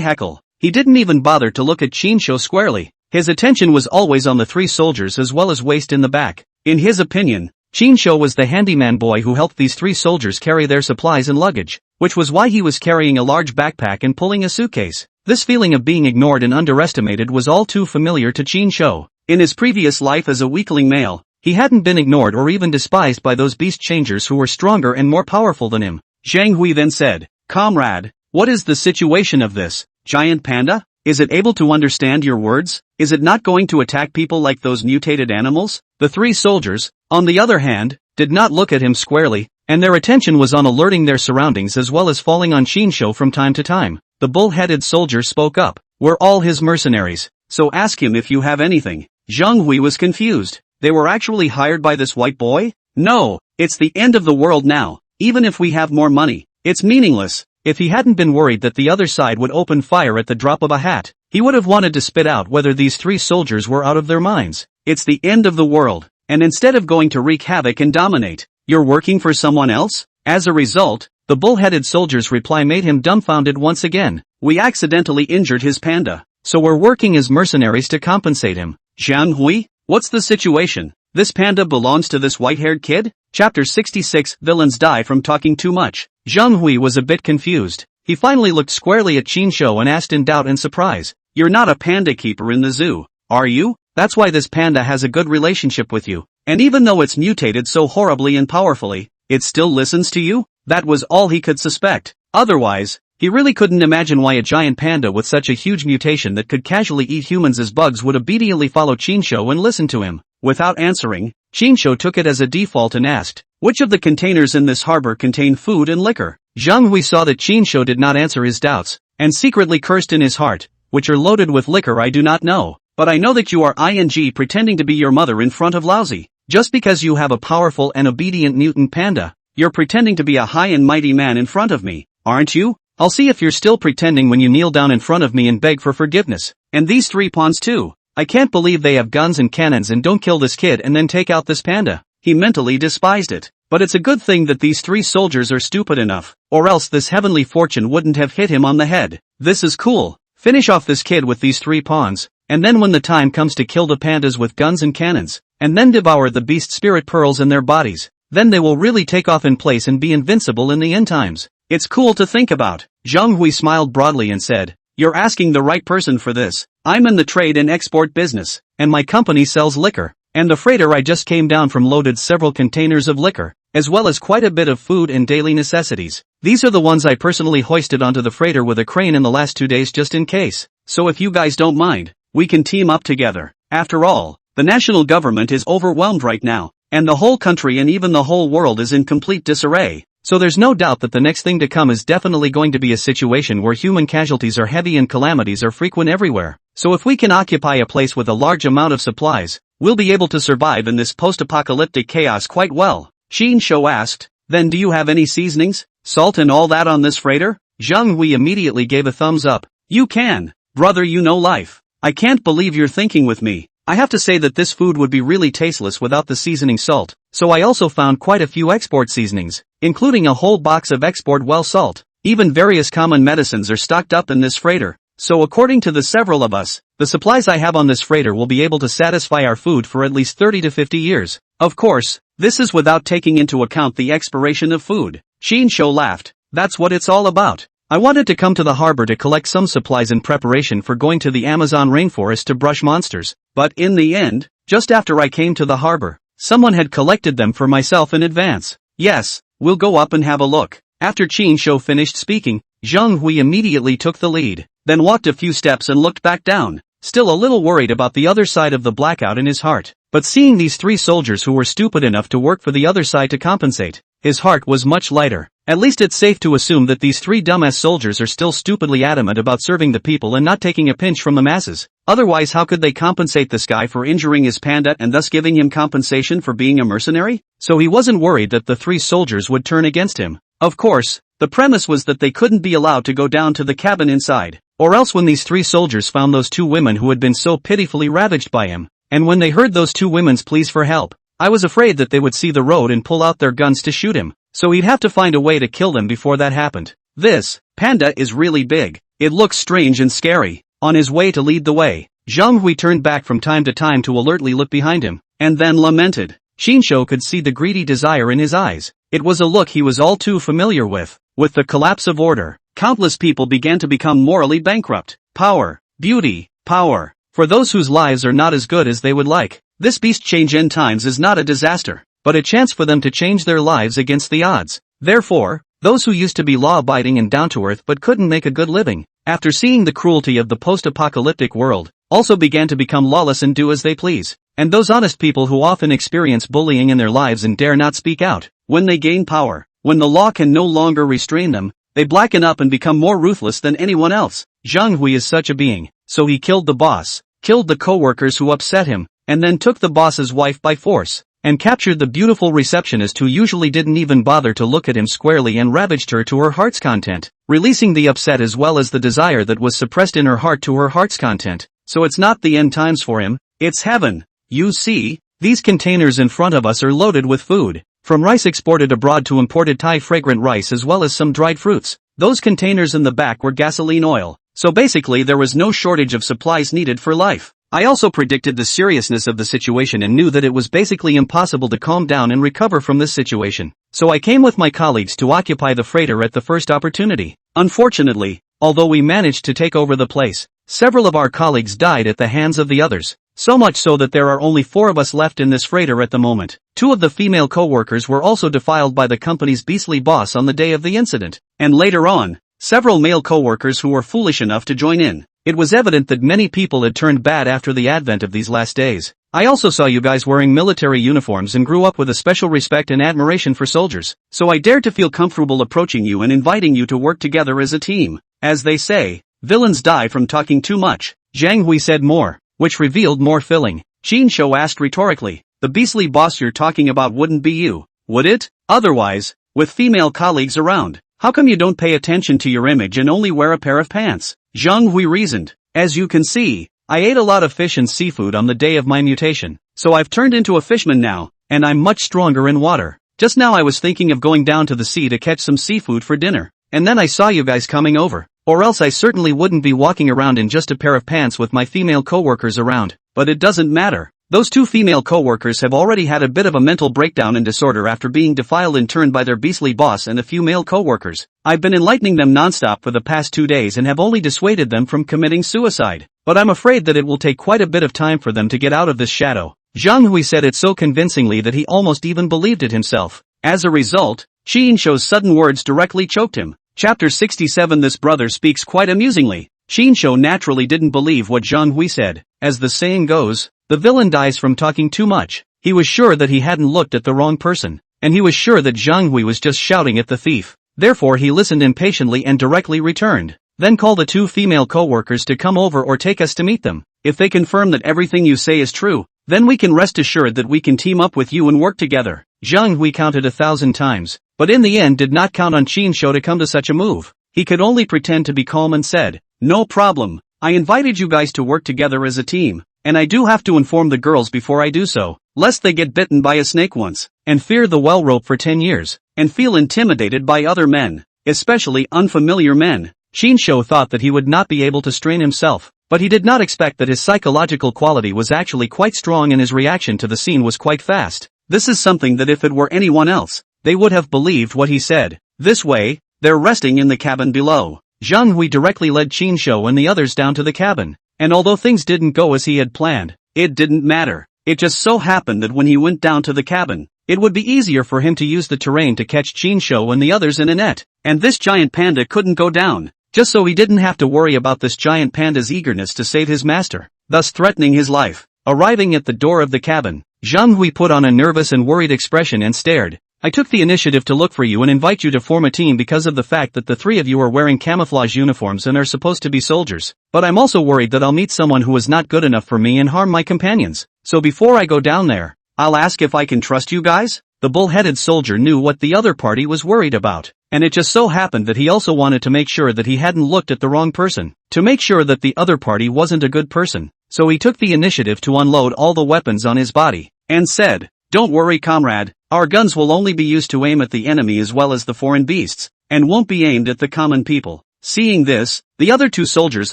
heckle. He didn't even bother to look at Chinsho squarely. His attention was always on the 3 soldiers as well as waist in the back. In his opinion, Chinsho was the handyman boy who helped these 3 soldiers carry their supplies and luggage, which was why he was carrying a large backpack and pulling a suitcase. This feeling of being ignored and underestimated was all too familiar to Chinsho. In his previous life as a weakling male, he hadn't been ignored or even despised by those beast changers who were stronger and more powerful than him. Zhang Hui then said, "Comrade, what is the situation of this giant panda? Is it able to understand your words? Is it not going to attack people like those mutated animals?" The 3 soldiers, on the other hand, did not look at him squarely, and their attention was on alerting their surroundings as well as falling on Chinsho from time to time. The bull-headed soldier spoke up. "We're all his mercenaries, so ask him if you have anything." Zhang Hui was confused. They were actually hired by this white boy? No, it's the end of the world now. Even if we have more money, it's meaningless. If he hadn't been worried that the other side would open fire at the drop of a hat, he would have wanted to spit out whether these 3 soldiers were out of their minds. It's the end of the world, and instead of going to wreak havoc and dominate, you're working for someone else? As a result, the bull-headed soldier's reply made him dumbfounded once again. "We accidentally injured his panda, so we're working as mercenaries to compensate him." Zhang Hui, what's the situation? This panda belongs to this white-haired kid? Chapter 66, Villains die from talking too much. Zhang Hui was a bit confused. He finally looked squarely at Chinsho and asked in doubt and surprise, "You're not a panda keeper in the zoo, are you? That's why this panda has a good relationship with you. And even though it's mutated so horribly and powerfully, it still listens to you?" That was all he could suspect. Otherwise, he really couldn't imagine why a giant panda with such a huge mutation that could casually eat humans as bugs would obediently follow Chinsho and listen to him. Without answering, Chinsho took it as a default and asked, "Which of the containers in this harbor contain food and liquor?" Zhang Hui saw that Chinsho did not answer his doubts, and secretly cursed in his heart, "Which are loaded with liquor I do not know, but I know that you are pretending to be your mother in front of Lousy. Just because you have a powerful and obedient mutant panda, you're pretending to be a high and mighty man in front of me, aren't you? I'll see if you're still pretending when you kneel down in front of me and beg for forgiveness. And these 3 pawns too. I can't believe they have guns and cannons and don't kill this kid and then take out this panda." He mentally despised it. But it's a good thing that these 3 soldiers are stupid enough, or else this heavenly fortune wouldn't have hit him on the head. This is cool. Finish off this kid with these 3 pawns, and then when the time comes to kill the pandas with guns and cannons, and then devour the beast spirit pearls in their bodies, then they will really take off in place and be invincible in the end times. It's cool to think about. Zhang Hui smiled broadly and said, "You're asking the right person for this. I'm in the trade and export business, and my company sells liquor, and the freighter I just came down from loaded several containers of liquor, as well as quite a bit of food and daily necessities. These are the ones I personally hoisted onto the freighter with a crane in the last 2 days just in case. So if you guys don't mind, we can team up together. After all, the national government is overwhelmed right now, and the whole country and even the whole world is in complete disarray. So there's no doubt that the next thing to come is definitely going to be a situation where human casualties are heavy and calamities are frequent everywhere. So if we can occupy a place with a large amount of supplies, we'll be able to survive in this post-apocalyptic chaos quite well." Chinsho asked, "Then do you have any seasonings, salt and all that on this freighter?" Zhang Hui immediately gave a thumbs up. "You can, brother, you know life. I can't believe you're thinking with me. I have to say that this food would be really tasteless without the seasoning salt, so I also found quite a few export seasonings, including a whole box of export well salt. Even various common medicines are stocked up in this freighter, so according to the several of us, the supplies I have on this freighter will be able to satisfy our food for at least 30 to 50 years. Of course, this is without taking into account the expiration of food. Shinsho laughed. That's what it's all about. I wanted to come to the harbor to collect some supplies in preparation for going to the Amazon rainforest to brush monsters, but in the end, just after I came to the harbor, someone had collected them for myself in advance. Yes, we'll go up and have a look. After Shinsho finished speaking, Zhang Hui immediately took the lead, then walked a few steps and looked back down, still a little worried about the other side of the blackout in his heart. But seeing these three soldiers who were stupid enough to work for the other side to compensate, his heart was much lighter. At least it's safe to assume that these three dumbass soldiers are still stupidly adamant about serving the people and not taking a pinch from the masses. Otherwise, how could they compensate this guy for injuring his panda and thus giving him compensation for being a mercenary? So he wasn't worried that the three soldiers would turn against him. Of course, the premise was that they couldn't be allowed to go down to the cabin inside, or else when these three soldiers found those two women who had been so pitifully ravaged by him, and when they heard those two women's pleas for help, I was afraid that they would see the road and pull out their guns to shoot him, so he'd have to find a way to kill them before that happened. This panda is really big. It looks strange and scary. On his way to lead the way, Zhang Hui turned back from time to time to alertly look behind him, and then lamented. Shinsho could see the greedy desire in his eyes. It was a look he was all too familiar with. With the collapse of order, countless people began to become morally bankrupt. Power, beauty, power. For those whose lives are not as good as they would like, this beast change end times is not a disaster, but a chance for them to change their lives against the odds. Therefore, those who used to be law-abiding and down-to-earth but couldn't make a good living, after seeing the cruelty of the post-apocalyptic world, also began to become lawless and do as they please. And those honest people who often experience bullying in their lives and dare not speak out, when they gain power, when the law can no longer restrain them, they blacken up and become more ruthless than anyone else. Zhang Hui is such a being, so he killed the boss, killed the co-workers who upset him, and then took the boss's wife by force, and captured the beautiful receptionist who usually didn't even bother to look at him squarely and ravaged her to her heart's content, releasing the upset as well as the desire that was suppressed in her heart to her heart's content. So it's not the end times for him, it's heaven. You see, these containers in front of us are loaded with food, from rice exported abroad to imported Thai fragrant rice as well as some dried fruits. Those containers in the back were gasoline oil, so basically there was no shortage of supplies needed for life. I also predicted the seriousness of the situation and knew that it was basically impossible to calm down and recover from this situation. So I came with my colleagues to occupy the freighter at the first opportunity. Unfortunately, although we managed to take over the place, several of our colleagues died at the hands of the others. So much so that there are only 4 of us left in this freighter at the moment. 2 of the female co-workers were also defiled by the company's beastly boss on the day of the incident. And later on, several male co-workers who were foolish enough to join in. It was evident that many people had turned bad after the advent of these last days. I also saw you guys wearing military uniforms and grew up with a special respect and admiration for soldiers. So I dared to feel comfortable approaching you and inviting you to work together as a team. As they say, villains die from talking too much. Zhang Hui said more, which revealed more filling. Shinsho asked rhetorically, the beastly boss you're talking about wouldn't be you, would it? Otherwise, with female colleagues around, how come you don't pay attention to your image and only wear a pair of pants? Zhang Hui reasoned. As you can see, I ate a lot of fish and seafood on the day of my mutation, so I've turned into a fishman now, and I'm much stronger in water. Just now I was thinking of going down to the sea to catch some seafood for dinner, and then I saw you guys coming over. Or else I certainly wouldn't be walking around in just a pair of pants with my female co-workers around. But it doesn't matter. Those 2 female co-workers have already had a bit of a mental breakdown and disorder after being defiled in turn by their beastly boss and a few male co-workers. I've been enlightening them nonstop for the past 2 days and have only dissuaded them from committing suicide. But I'm afraid that it will take quite a bit of time for them to get out of this shadow. Zhang Hui said it so convincingly that he almost even believed it himself. As a result, Shinsho's sudden words directly choked him. Chapter 67. This brother speaks quite amusingly. Shinsho naturally didn't believe what Zhang Hui said. As the saying goes, the villain dies from talking too much. He was sure that he hadn't looked at the wrong person, and he was sure that Zhang Hui was just shouting at the thief. Therefore he listened impatiently and directly returned. Then call the 2 female co-workers to come over or take us to meet them. If they confirm that everything you say is true, then we can rest assured that we can team up with you and work together. Zhang Hui counted 1,000 times, but in the end did not count on Shinsho to come to such a move. He could only pretend to be calm and said, no problem, I invited you guys to work together as a team, and I do have to inform the girls before I do so, lest they get bitten by a snake once, and fear the well rope for 10 years, and feel intimidated by other men, especially unfamiliar men. Shinsho thought that he would not be able to strain himself, but he did not expect that his psychological quality was actually quite strong and his reaction to the scene was quite fast. This is something that if it were anyone else, they would have believed what he said. This way, they're resting in the cabin below. Zhang Hui directly led Shinsho and the others down to the cabin, and although things didn't go as he had planned, it didn't matter. It just so happened that when he went down to the cabin, it would be easier for him to use the terrain to catch Shinsho and the others in a net, and this giant panda couldn't go down, just so he didn't have to worry about this giant panda's eagerness to save his master, thus threatening his life. Arriving at the door of the cabin, Zhang Hui put on a nervous and worried expression and stared. I took the initiative to look for you and invite you to form a team because of the fact that the three of you are wearing camouflage uniforms and are supposed to be soldiers, but I'm also worried that I'll meet someone who is not good enough for me and harm my companions, so before I go down there, I'll ask if I can trust you guys? The bull-headed soldier knew what the other party was worried about, and it just so happened that he also wanted to make sure that he hadn't looked at the wrong person, to make sure that the other party wasn't a good person, so he took the initiative to unload all the weapons on his body, and said, "Don't worry comrade, our guns will only be used to aim at the enemy as well as the foreign beasts, and won't be aimed at the common people." Seeing this, the other two soldiers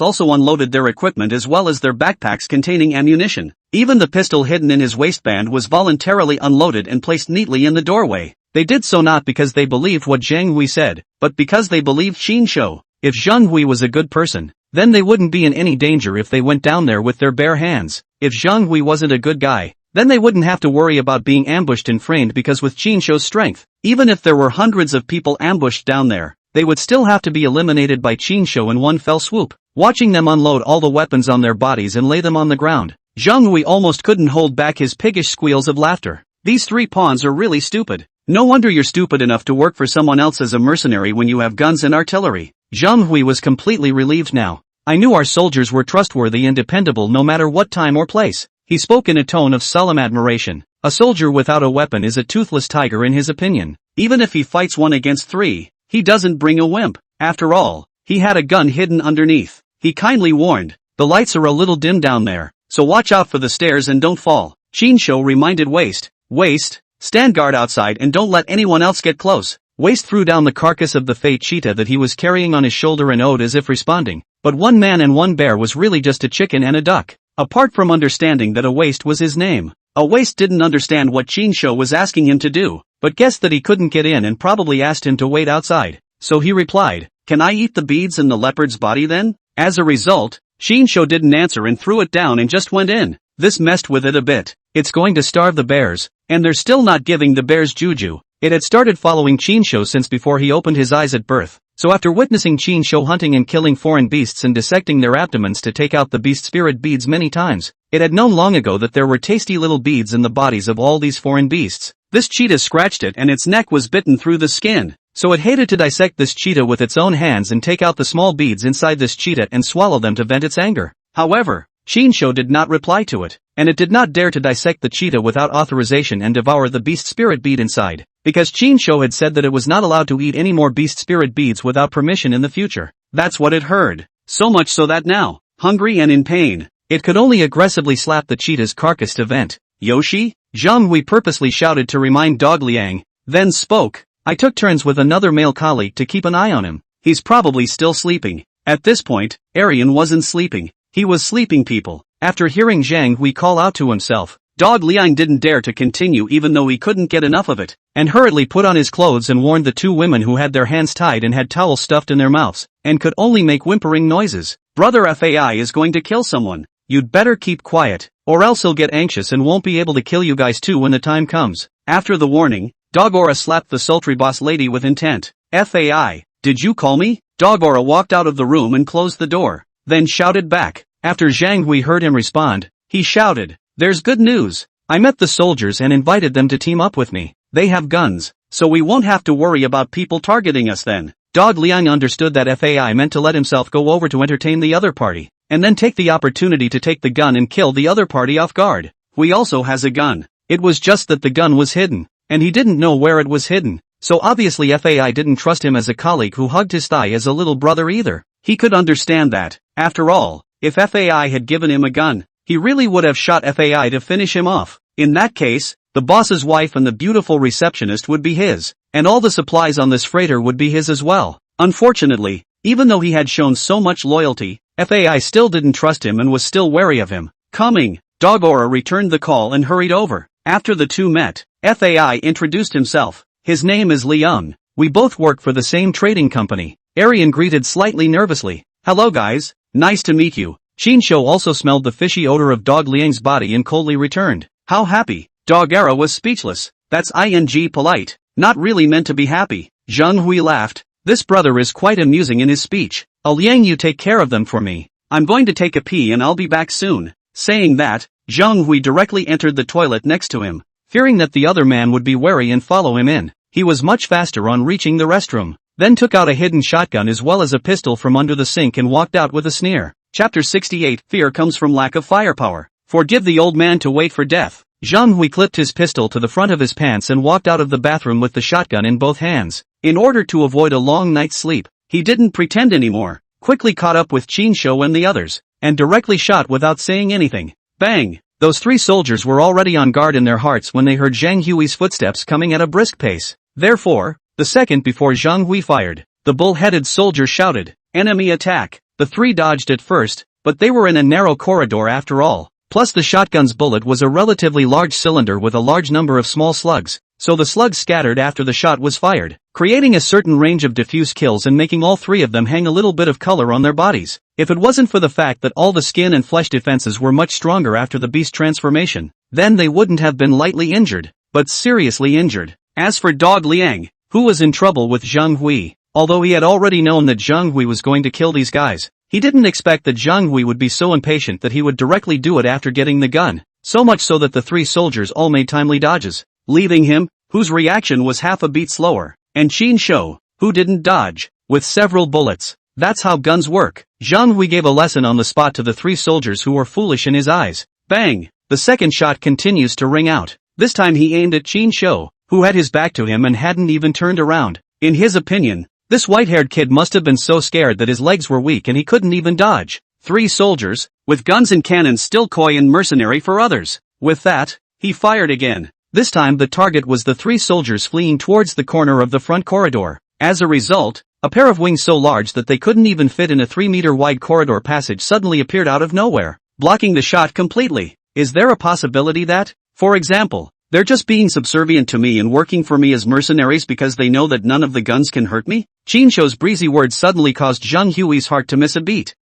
also unloaded their equipment as well as their backpacks containing ammunition. Even the pistol hidden in his waistband was voluntarily unloaded and placed neatly in the doorway. They did so not because they believed what Zhang Hui said, but because they believed Shinsho. If Zhang Hui was a good person, then they wouldn't be in any danger if they went down there with their bare hands. If Zhang Hui wasn't a good guy, then they wouldn't have to worry about being ambushed and framed because with Shinsho's strength, even if there were hundreds of people ambushed down there, they would still have to be eliminated by Shinsho in one fell swoop. Watching them unload all the weapons on their bodies and lay them on the ground, Zhang Hui almost couldn't hold back his piggish squeals of laughter. These three pawns are really stupid. No wonder you're stupid enough to work for someone else as a mercenary when you have guns and artillery. Zhang Hui was completely relieved now. I knew our soldiers were trustworthy and dependable no matter what time or place. He spoke in a tone of solemn admiration. A soldier without a weapon is a toothless tiger in his opinion. Even if he fights 1 against 3, he doesn't bring a wimp. After all, he had a gun hidden underneath. He kindly warned, "The lights are a little dim down there, so watch out for the stairs and don't fall." Shinsho reminded Waste, stand guard outside and don't let anyone else get close." Waste threw down the carcass of the fate cheetah that he was carrying on his shoulder and owed as if responding, but 1 man and 1 bear was really just a chicken and a duck. Apart from understanding that a Waste was his name, a Waste didn't understand what Shinsho was asking him to do, but guessed that he couldn't get in and probably asked him to wait outside. So he replied, "Can I eat the beads in the leopard's body then?" As a result, Shinsho didn't answer and threw it down and just went in. This messed with it a bit. It's going to starve the bears, and they're still not giving the bears juju. It had started following Shinsho since before he opened his eyes at birth. So after witnessing Shinsho hunting and killing foreign beasts and dissecting their abdomens to take out the beast spirit beads many times, it had known long ago that there were tasty little beads in the bodies of all these foreign beasts. This cheetah scratched it and its neck was bitten through the skin, so it hated to dissect this cheetah with its own hands and take out the small beads inside this cheetah and swallow them to vent its anger. However, Shinsho did not reply to it, and it did not dare to dissect the cheetah without authorization and devour the beast spirit bead inside, because Shinsho had said that it was not allowed to eat any more beast spirit beads without permission in the future. That's what it heard. So much so that now, hungry and in pain, it could only aggressively slap the cheetah's carcass to vent. "Yoshi?" Zhang Hui purposely shouted to remind Dog Liang, then spoke. "I took turns with another male colleague to keep an eye on him. He's probably still sleeping." At this point, Arian wasn't sleeping. He was sleeping people. After hearing Zhang Hui call out to himself, Dog Liang didn't dare to continue even though he couldn't get enough of it, and hurriedly put on his clothes and warned the 2 women who had their hands tied and had towels stuffed in their mouths, and could only make whimpering noises. "Brother Fai is going to kill someone. You'd better keep quiet, or else he'll get anxious and won't be able to kill you guys too when the time comes." After the warning, Dogora slapped the sultry boss lady with intent. "Fai, did you call me?" Dogora walked out of the room and closed the door, then shouted back. After Zhang Hui heard him respond, he shouted, "There's good news. I met the soldiers and invited them to team up with me. They have guns, so we won't have to worry about people targeting us then." Dog Liang understood that Fai meant to let himself go over to entertain the other party, and then take the opportunity to take the gun and kill the other party off guard. Hui also has a gun. It was just that the gun was hidden, and he didn't know where it was hidden, so obviously Fai didn't trust him as a colleague who hugged his thigh as a little brother either. He could understand that, after all, if Fai had given him a gun, he really would have shot Fai to finish him off. In that case, the boss's wife and the beautiful receptionist would be his, and all the supplies on this freighter would be his as well. Unfortunately, Even though he had shown so much loyalty, FAI still didn't trust him and was still wary of him. Coming, Dogora returned the call and hurried over. After the two met, FAI introduced himself. His name is Leung. We both work for the same trading company. Arian greeted slightly nervously. Hello guys, nice to meet you. Chinsho also smelled the fishy odor of Dog Liang's body and coldly returned. How happy. Dogera was speechless. That's ing polite, not really meant to be happy. Zhang Hui laughed. This brother is quite amusing in his speech. Liang, you take care of them for me. I'm going to take a pee and I'll be back soon. Saying that, Zhang Hui directly entered the toilet next to him. Fearing that the other man would be wary and follow him in, he was much faster on reaching the restroom, then took out a hidden shotgun as well as a pistol from under the sink and walked out with a sneer. Chapter 68. Fear comes from lack of firepower. Forgive the old man to wait for death. Zhang Hui clipped his pistol to the front of his pants and walked out of the bathroom with the shotgun in both hands. In order to avoid a long night's sleep, he didn't pretend anymore, quickly caught up with Chinsho and the others, and directly shot without saying anything. Bang! Those three soldiers were already on guard in their hearts when they heard Zhang Hui's footsteps coming at a brisk pace. Therefore, the second before Zhang Hui fired, the bull-headed soldier shouted, "Enemy attack!" The three dodged at first, but they were in a narrow corridor after all. Plus the shotgun's bullet was a relatively large cylinder with a large number of small slugs, so the slugs scattered after the shot was fired, creating a certain range of diffuse kills and making all three of them hang a little bit of color on their bodies. If it wasn't for the fact that all the skin and flesh defenses were much stronger after the beast transformation, then they wouldn't have been lightly injured, but seriously injured. As for Dog Liang, who was in trouble with Zhang Hui, although he had already known that Zhang Hui was going to kill these guys, he didn't expect that Zhang Hui would be so impatient that he would directly do it after getting the gun, so much so that the three soldiers all made timely dodges, leaving him, whose reaction was half a beat slower, and Chinsho, who didn't dodge, with several bullets. That's how guns work. Zhang Hui gave a lesson on the spot to the three soldiers who were foolish in his eyes. Bang! The second shot continues to ring out. This time he aimed at Chinsho, who had his back to him and hadn't even turned around. In his opinion, this white-haired kid must have been so scared that his legs were weak and he couldn't even dodge. Three soldiers, with guns and cannons still coy and mercenary for others. With that, he fired again. This time the target was the three soldiers fleeing towards the corner of the front corridor. As a result, a pair of wings so large that they couldn't even fit in a 3-meter wide corridor passage suddenly appeared out of nowhere, blocking the shot completely. Is there a possibility that, for example, they're just being subservient to me and working for me as mercenaries because they know that none of the guns can hurt me? Chinsho's breezy words suddenly caused Zhang Hui's heart to miss a beat.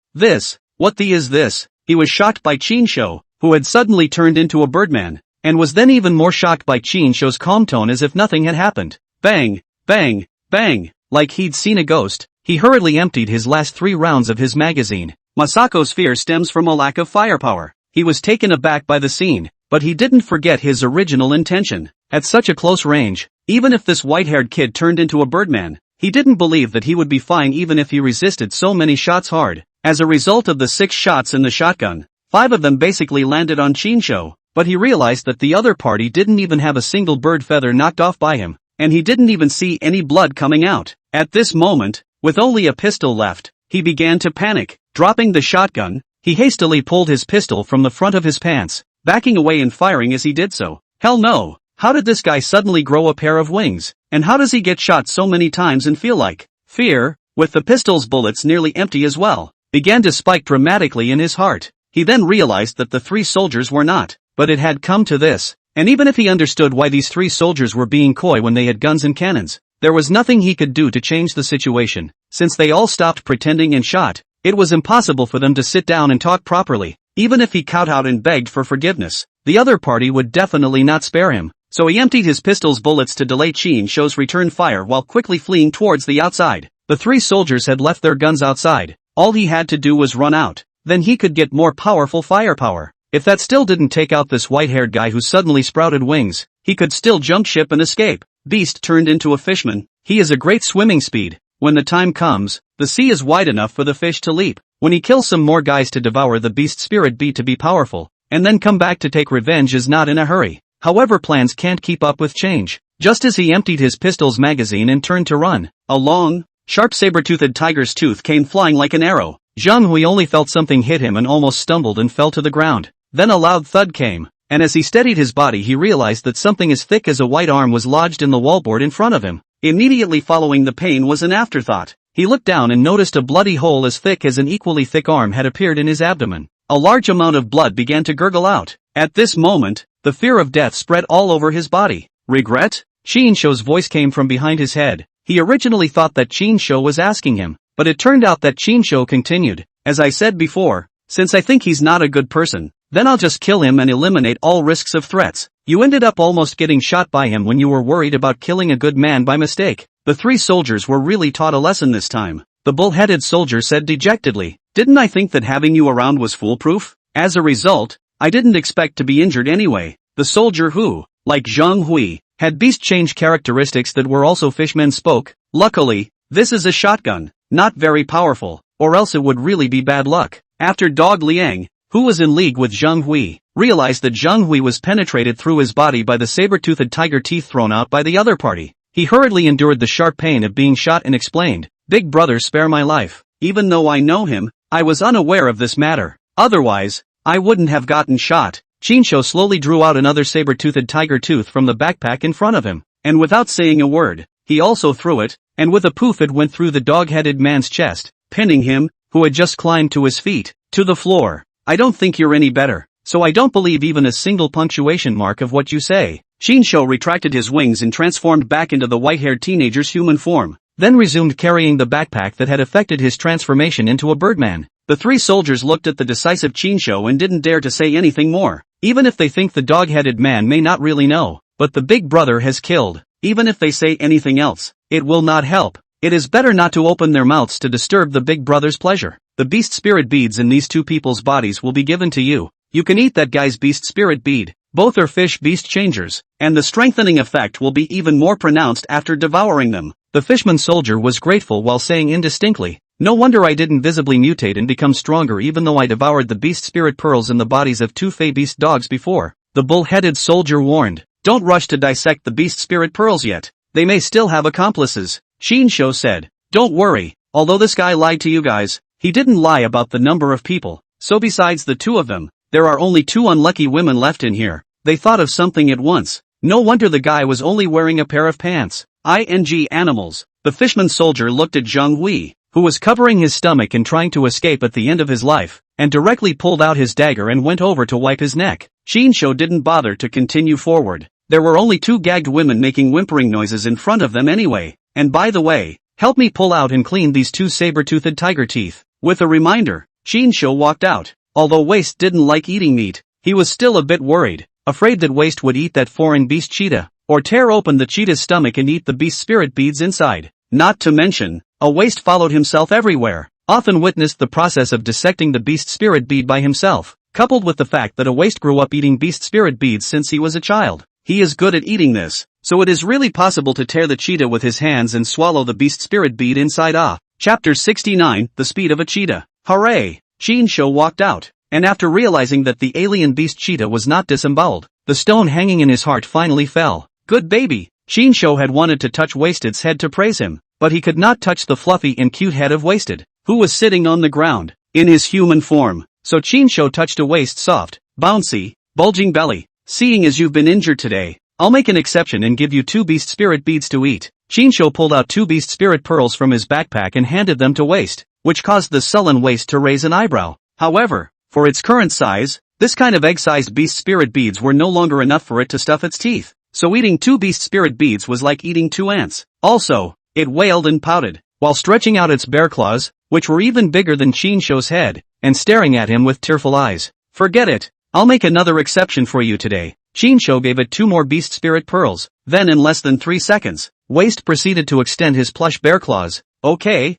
What the is this? He was shocked by Chinsho, who had suddenly turned into a birdman, and was then even more shocked by Chinsho's calm tone as if nothing had happened. Bang, bang, bang, like he'd seen a ghost. He hurriedly emptied his last 3 rounds of his magazine. Masako's fear stems from a lack of firepower. He was taken aback by the scene, but he didn't forget his original intention. At such a close range, even if this white-haired kid turned into a birdman, he didn't believe that he would be fine even if he resisted so many shots hard. As a result of the 6 shots in the shotgun, 5 of them basically landed on Chinsho, but he realized that the other party didn't even have a single bird feather knocked off by him, and he didn't even see any blood coming out. At this moment, with only a pistol left, he began to panic. Dropping the shotgun, he hastily pulled his pistol from the front of his pants, backing away and firing as he did so. Hell no! How did this guy suddenly grow a pair of wings? And how does he get shot so many times and feel like fear, with the pistol's bullets nearly empty as well, began to spike dramatically in his heart. He then realized that the 3 soldiers were not, but it had come to this, and even if he understood why these 3 soldiers were being coy when they had guns and cannons, there was nothing he could do to change the situation. Since they all stopped pretending and shot, it was impossible for them to sit down and talk properly. Even if he kowtowed and begged for forgiveness, the other party would definitely not spare him. So he emptied his pistol's bullets to delay Chinsho's return fire while quickly fleeing towards the outside. The 3 soldiers had left their guns outside. All he had to do was run out. Then he could get more powerful firepower. If that still didn't take out this white-haired guy who suddenly sprouted wings, he could still jump ship and escape. Beast turned into a fishman. He has a great swimming speed. When the time comes, the sea is wide enough for the fish to leap. When he kills some more guys to devour the beast's spirit beat to be powerful, and then come back to take revenge is not in a hurry. However, plans can't keep up with change. Just as he emptied his pistol's magazine and turned to run, a long, sharp saber-toothed tiger's tooth came flying like an arrow. Zhang Hui only felt something hit him and almost stumbled and fell to the ground. Then a loud thud came, and as he steadied his body he realized that something as thick as a white arm was lodged in the wallboard in front of him. Immediately following the pain was an afterthought. He looked down and noticed a bloody hole as thick as an equally thick arm had appeared in his abdomen. A large amount of blood began to gurgle out. At this moment, the fear of death spread all over his body. Regret? Chinsho's voice came from behind his head. He originally thought that Chinsho was asking him, but it turned out that Chinsho continued, as I said before, since I think he's not a good person, then I'll just kill him and eliminate all risks of threats. You ended up almost getting shot by him when you were worried about killing a good man by mistake. The three soldiers were really taught a lesson this time. The bull-headed soldier said dejectedly, didn't I think that having you around was foolproof? As a result, I didn't expect to be injured anyway. The soldier who, like Zhang Hui, had beast change characteristics that were also fishmen spoke, luckily, this is a shotgun, not very powerful, or else it would really be bad luck. After Dog Liang, who was in league with Zhang Hui, realized that Zhang Hui was penetrated through his body by the saber-toothed tiger teeth thrown out by the other party. He hurriedly endured the sharp pain of being shot and explained, Big brother, spare my life. Even though I know him, I was unaware of this matter. Otherwise, I wouldn't have gotten shot. Chinsho slowly drew out another saber-toothed tiger tooth from the backpack in front of him, and without saying a word, he also threw it, and with a poof it went through the dog-headed man's chest, pinning him, who had just climbed to his feet, to the floor. I don't think you're any better, so I don't believe even a single punctuation mark of what you say. Chinsho retracted his wings and transformed back into the white-haired teenager's human form, then resumed carrying the backpack that had affected his transformation into a birdman. The three soldiers looked at the decisive Chinsho and didn't dare to say anything more. Even if they think the dog-headed man may not really know, but the big brother has killed. Even if they say anything else, it will not help. It is better not to open their mouths to disturb the big brother's pleasure. The beast spirit beads in these two people's bodies will be given to you. You can eat that guy's beast spirit bead. Both are fish beast changers, and the strengthening effect will be even more pronounced after devouring them. The fishman soldier was grateful while saying indistinctly, no wonder I didn't visibly mutate and become stronger even though I devoured the beast spirit pearls in the bodies of two fey beast dogs before. The bull-headed soldier warned, don't rush to dissect the beast spirit pearls yet. They may still have accomplices. Chinsho said, don't worry, although this guy lied to you guys, he didn't lie about the number of people, so besides the two of them, there are only two unlucky women left in here. They thought of something at once. No wonder the guy was only wearing a pair of pants. Animals. The fishman soldier looked at Zhang Hui, who was covering his stomach and trying to escape at the end of his life, and directly pulled out his dagger and went over to wipe his neck. Chinsho didn't bother to continue forward. There were only two gagged women making whimpering noises in front of them anyway, and by the way, help me pull out and clean these two saber-toothed tiger teeth. With a reminder, Chinsho walked out. Although Waste didn't like eating meat, he was still a bit worried, afraid that Waste would eat that foreign beast cheetah, or tear open the cheetah's stomach and eat the beast spirit beads inside. Not to mention, a Waste followed himself everywhere, often witnessed the process of dissecting the beast spirit bead by himself, coupled with the fact that a Waste grew up eating beast spirit beads since he was a child. He is good at eating this, so it is really possible to tear the cheetah with his hands and swallow the beast spirit bead inside off. Chapter 69, The Speed of a Cheetah. Hooray! Chinsho walked out, and after realizing that the alien beast cheetah was not disemboweled, the stone hanging in his heart finally fell. Good baby! Chinsho had wanted to touch Wasted's head to praise him, but he could not touch the fluffy and cute head of Wasted, who was sitting on the ground, in his human form. So Chinsho touched a Waste soft, bouncy, bulging belly. Seeing as you've been injured today, I'll make an exception and give you two beast spirit beads to eat. Chinsho pulled out two beast spirit pearls from his backpack and handed them to Waste, which caused the sullen Waste to raise an eyebrow. However, for its current size, this kind of egg-sized beast spirit beads were no longer enough for it to stuff its teeth, so eating two beast spirit beads was like eating two ants. Also, it wailed and pouted, while stretching out its bear claws, which were even bigger than Chinsho's head, and staring at him with tearful eyes. Forget it. I'll make another exception for you today. Chinsho gave it two more beast spirit pearls, then in less than 3 seconds, Waste proceeded to extend his plush bear claws. Okay,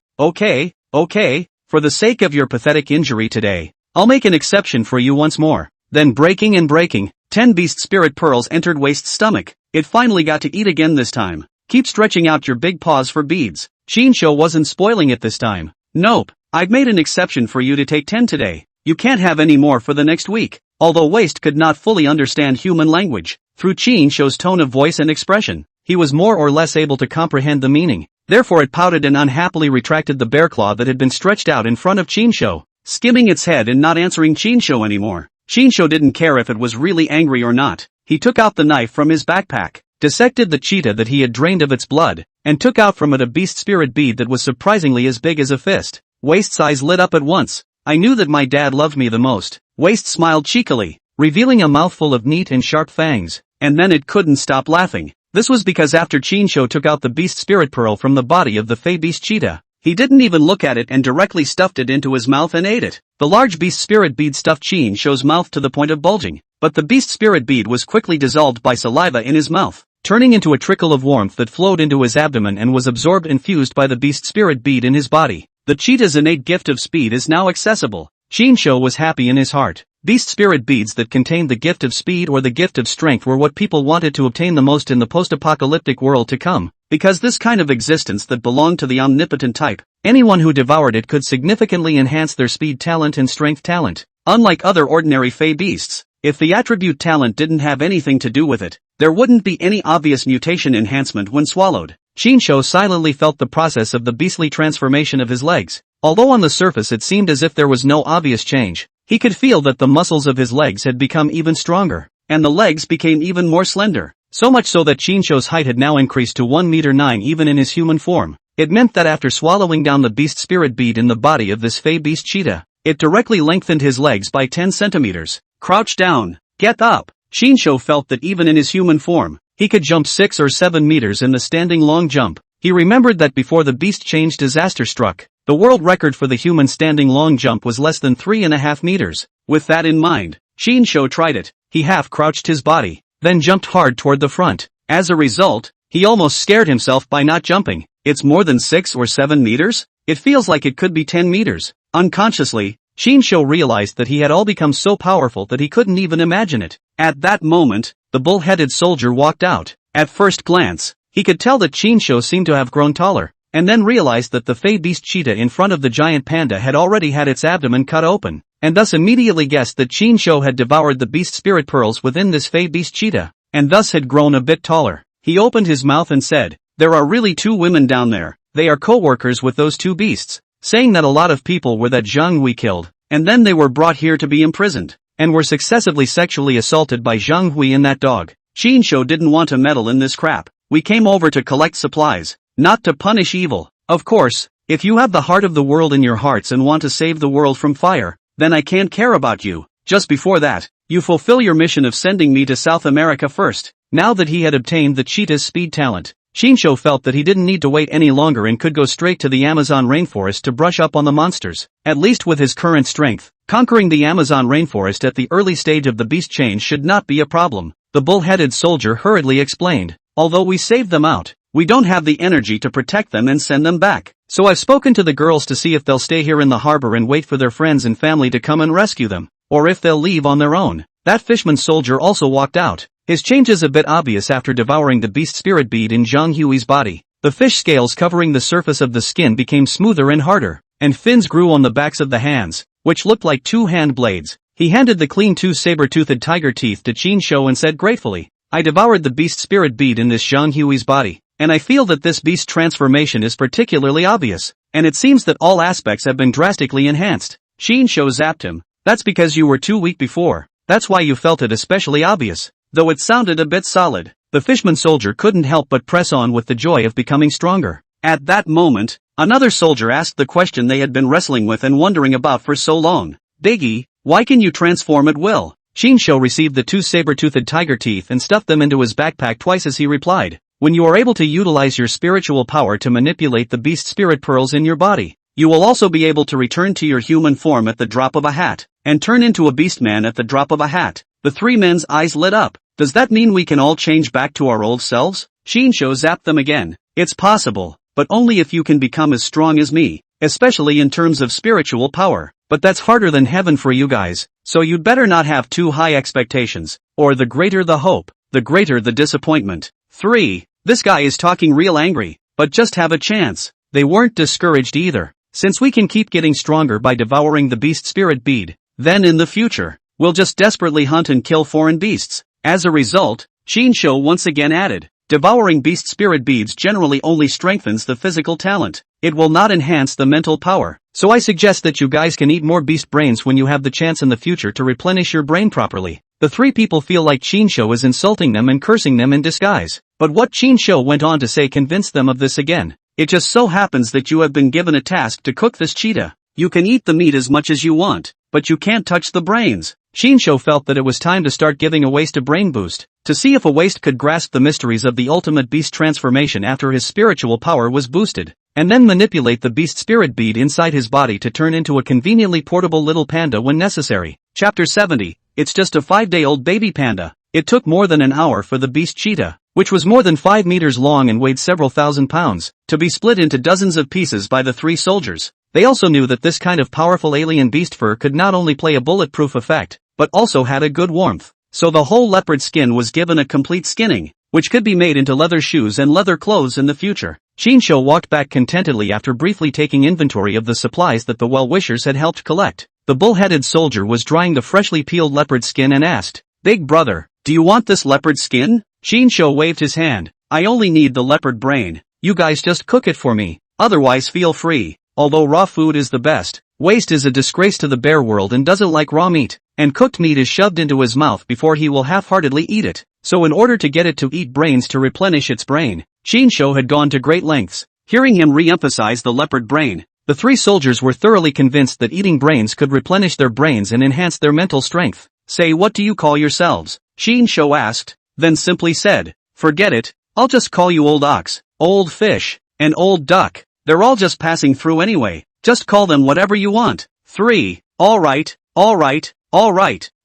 for the sake of your pathetic injury today, I'll make an exception for you once more. Then breaking, 10 beast spirit pearls entered Waste's stomach. It finally got to eat again this time. Keep stretching out your big paws for beads. Chinsho wasn't spoiling it this time. Nope, I've made an exception for you to take 10 today. You can't have any more for the next week. Although Waste could not fully understand human language, through Chinsho's tone of voice and expression, he was more or less able to comprehend the meaning. Therefore it pouted and unhappily retracted the bear claw that had been stretched out in front of Chinsho, skimming its head and not answering Chinsho anymore. Chinsho didn't care if it was really angry or not. He took out the knife from his backpack. dissected the cheetah that he had drained of its blood, and took out from it a beast spirit bead that was surprisingly as big as a fist. Waste's eyes lit up at once. I knew that my dad loved me the most. Waste smiled cheekily, revealing a mouthful of neat and sharp fangs, and then it couldn't stop laughing. This was because after Chinsho took out the beast spirit pearl from the body of the fey beast cheetah, he didn't even look at it and directly stuffed it into his mouth and ate it. The large beast spirit bead stuffed Chinsho's mouth to the point of bulging, but the beast spirit bead was quickly dissolved by saliva in his mouth, turning into a trickle of warmth that flowed into his abdomen and was absorbed and fused by the beast spirit bead in his body. The cheetah's innate gift of speed is now accessible. Chinsho was happy in his heart. Beast spirit beads that contained the gift of speed or the gift of strength were what people wanted to obtain the most in the post-apocalyptic world to come, because this kind of existence that belonged to the omnipotent type, anyone who devoured it could significantly enhance their speed talent and strength talent. Unlike other ordinary fey beasts, if the attribute talent didn't have anything to do with it, there wouldn't be any obvious mutation enhancement when swallowed. Chinsho silently felt the process of the beastly transformation of his legs. Although on the surface it seemed as if there was no obvious change, he could feel that the muscles of his legs had become even stronger, and the legs became even more slender, so much so that Chinsho's height had now increased to 1 meter 9 even in his human form. It meant that after swallowing down the beast spirit bead in the body of this fey beast cheetah, it directly lengthened his legs by 10 centimeters. Crouch down. Get up. Chinsho felt that even in his human form, he could jump 6 or 7 meters in the standing long jump. He remembered that before the beast change disaster struck, the world record for the human standing long jump was less than 3.5 meters. With that in mind, Chinsho tried it. He half-crouched his body, then jumped hard toward the front. As a result, he almost scared himself by not jumping. It's more than 6 or 7 meters? It feels like it could be 10 meters. Unconsciously, Chinsho realized that he had all become so powerful that he couldn't even imagine it. At that moment, the bull-headed soldier walked out. At first glance, he could tell that Chinsho seemed to have grown taller, and then realized that the fey beast cheetah in front of the giant panda had already had its abdomen cut open, and thus immediately guessed that Chinsho had devoured the beast spirit pearls within this fey beast cheetah, and thus had grown a bit taller. He opened his mouth and said, "There are really 2 women down there. They are co-workers with those 2 beasts," saying that a lot of people were that Zhang Hui killed, and then they were brought here to be imprisoned, and were successively sexually assaulted by Zhang Hui and that dog. Chinsho didn't want to meddle in this crap. We came over to collect supplies, not to punish evil. Of course, if you have the heart of the world in your hearts and want to save the world from fire, then I can't care about you. Just before that, you fulfill your mission of sending me to South America first. Now that he had obtained the cheetah's speed talent, Chinsho felt that he didn't need to wait any longer and could go straight to the Amazon rainforest to brush up on the monsters. At least with his current strength, conquering the Amazon rainforest at the early stage of the beast change should not be a problem. The bull-headed soldier hurriedly explained. Although we saved them out, we don't have the energy to protect them and send them back. So I've spoken to the girls to see if they'll stay here in the harbor and wait for their friends and family to come and rescue them, or if they'll leave on their own. That fishman soldier also walked out. His change is a bit obvious after devouring the beast spirit bead in Zhang Hui's body. The fish scales covering the surface of the skin became smoother and harder, and fins grew on the backs of the hands, which looked like 2 hand blades. He handed the clean 2 saber-toothed tiger teeth to Chinsho and said gratefully, "I devoured the beast spirit bead in this Zhang Hui's body, and I feel that this beast transformation is particularly obvious, and it seems that all aspects have been drastically enhanced." Chinsho zapped him. "That's because you were too weak before. That's why you felt it especially obvious." Though it sounded a bit solid, the fishman soldier couldn't help but press on with the joy of becoming stronger. At that moment, another soldier asked the question they had been wrestling with and wondering about for so long. "Biggie, why can you transform at will?" Chinsho received the 2 saber-toothed tiger teeth and stuffed them into his backpack twice as he replied, "When you are able to utilize your spiritual power to manipulate the beast spirit pearls in your body, you will also be able to return to your human form at the drop of a hat, and turn into a beast man at the drop of a hat." The 3 men's eyes lit up. "Does that mean we can all change back to our old selves?" Chinsho zapped them again. "It's possible, but only if you can become as strong as me, especially in terms of spiritual power. But that's harder than heaven for you guys, so you'd better not have too high expectations, or the greater the hope, the greater the disappointment." 3. This guy is talking real angry, but just have a chance. They weren't discouraged either. "Since we can keep getting stronger by devouring the beast spirit bead, then in the future, we'll just desperately hunt and kill foreign beasts." As a result, Chinsho once again added, "Devouring beast spirit beads generally only strengthens the physical talent. It will not enhance the mental power. So I suggest that you guys can eat more beast brains when you have the chance in the future to replenish your brain properly." The three people feel like Chinsho is insulting them and cursing them in disguise. But what Chinsho went on to say convinced them of this again. It just so happens that you have been given a task to cook this cheetah. You can eat the meat as much as you want, but you can't touch the brains. Chinsho felt that it was time to start giving a waste a brain boost, to see if a waste could grasp the mysteries of the ultimate beast transformation after his spiritual power was boosted, and then manipulate the beast spirit bead inside his body to turn into a conveniently portable little panda when necessary. Chapter 70. It's just a 5-day-old baby panda. It took more than an hour for the beast cheetah, which was more than 5 meters long and weighed several thousand pounds, to be split into dozens of pieces by the three soldiers. They also knew that this kind of powerful alien beast fur could not only play a bulletproof effect, but also had a good warmth. So the whole leopard skin was given a complete skinning, which could be made into leather shoes and leather clothes in the future. Chinsho walked back contentedly after briefly taking inventory of the supplies that the well-wishers had helped collect. The bull-headed soldier was drying the freshly peeled leopard skin and asked, "Big brother, do you want this leopard skin?" Chinsho waved his hand. "I only need the leopard brain. You guys just cook it for me. Otherwise feel free. Although raw food is the best, waste is a disgrace to the bear world and doesn't like raw meat, and cooked meat is shoved into his mouth before he will half-heartedly eat it. So in order to get it to eat brains to replenish its brain, Chinsho had gone to great lengths." Hearing him re-emphasize the leopard brain, the three soldiers were thoroughly convinced that eating brains could replenish their brains and enhance their mental strength. "Say, what do you call yourselves?" Chinsho asked, then simply said, "Forget it, I'll just call you old ox, old fish, and old duck. They're all just passing through anyway. Just call them whatever you want." 3. Alright,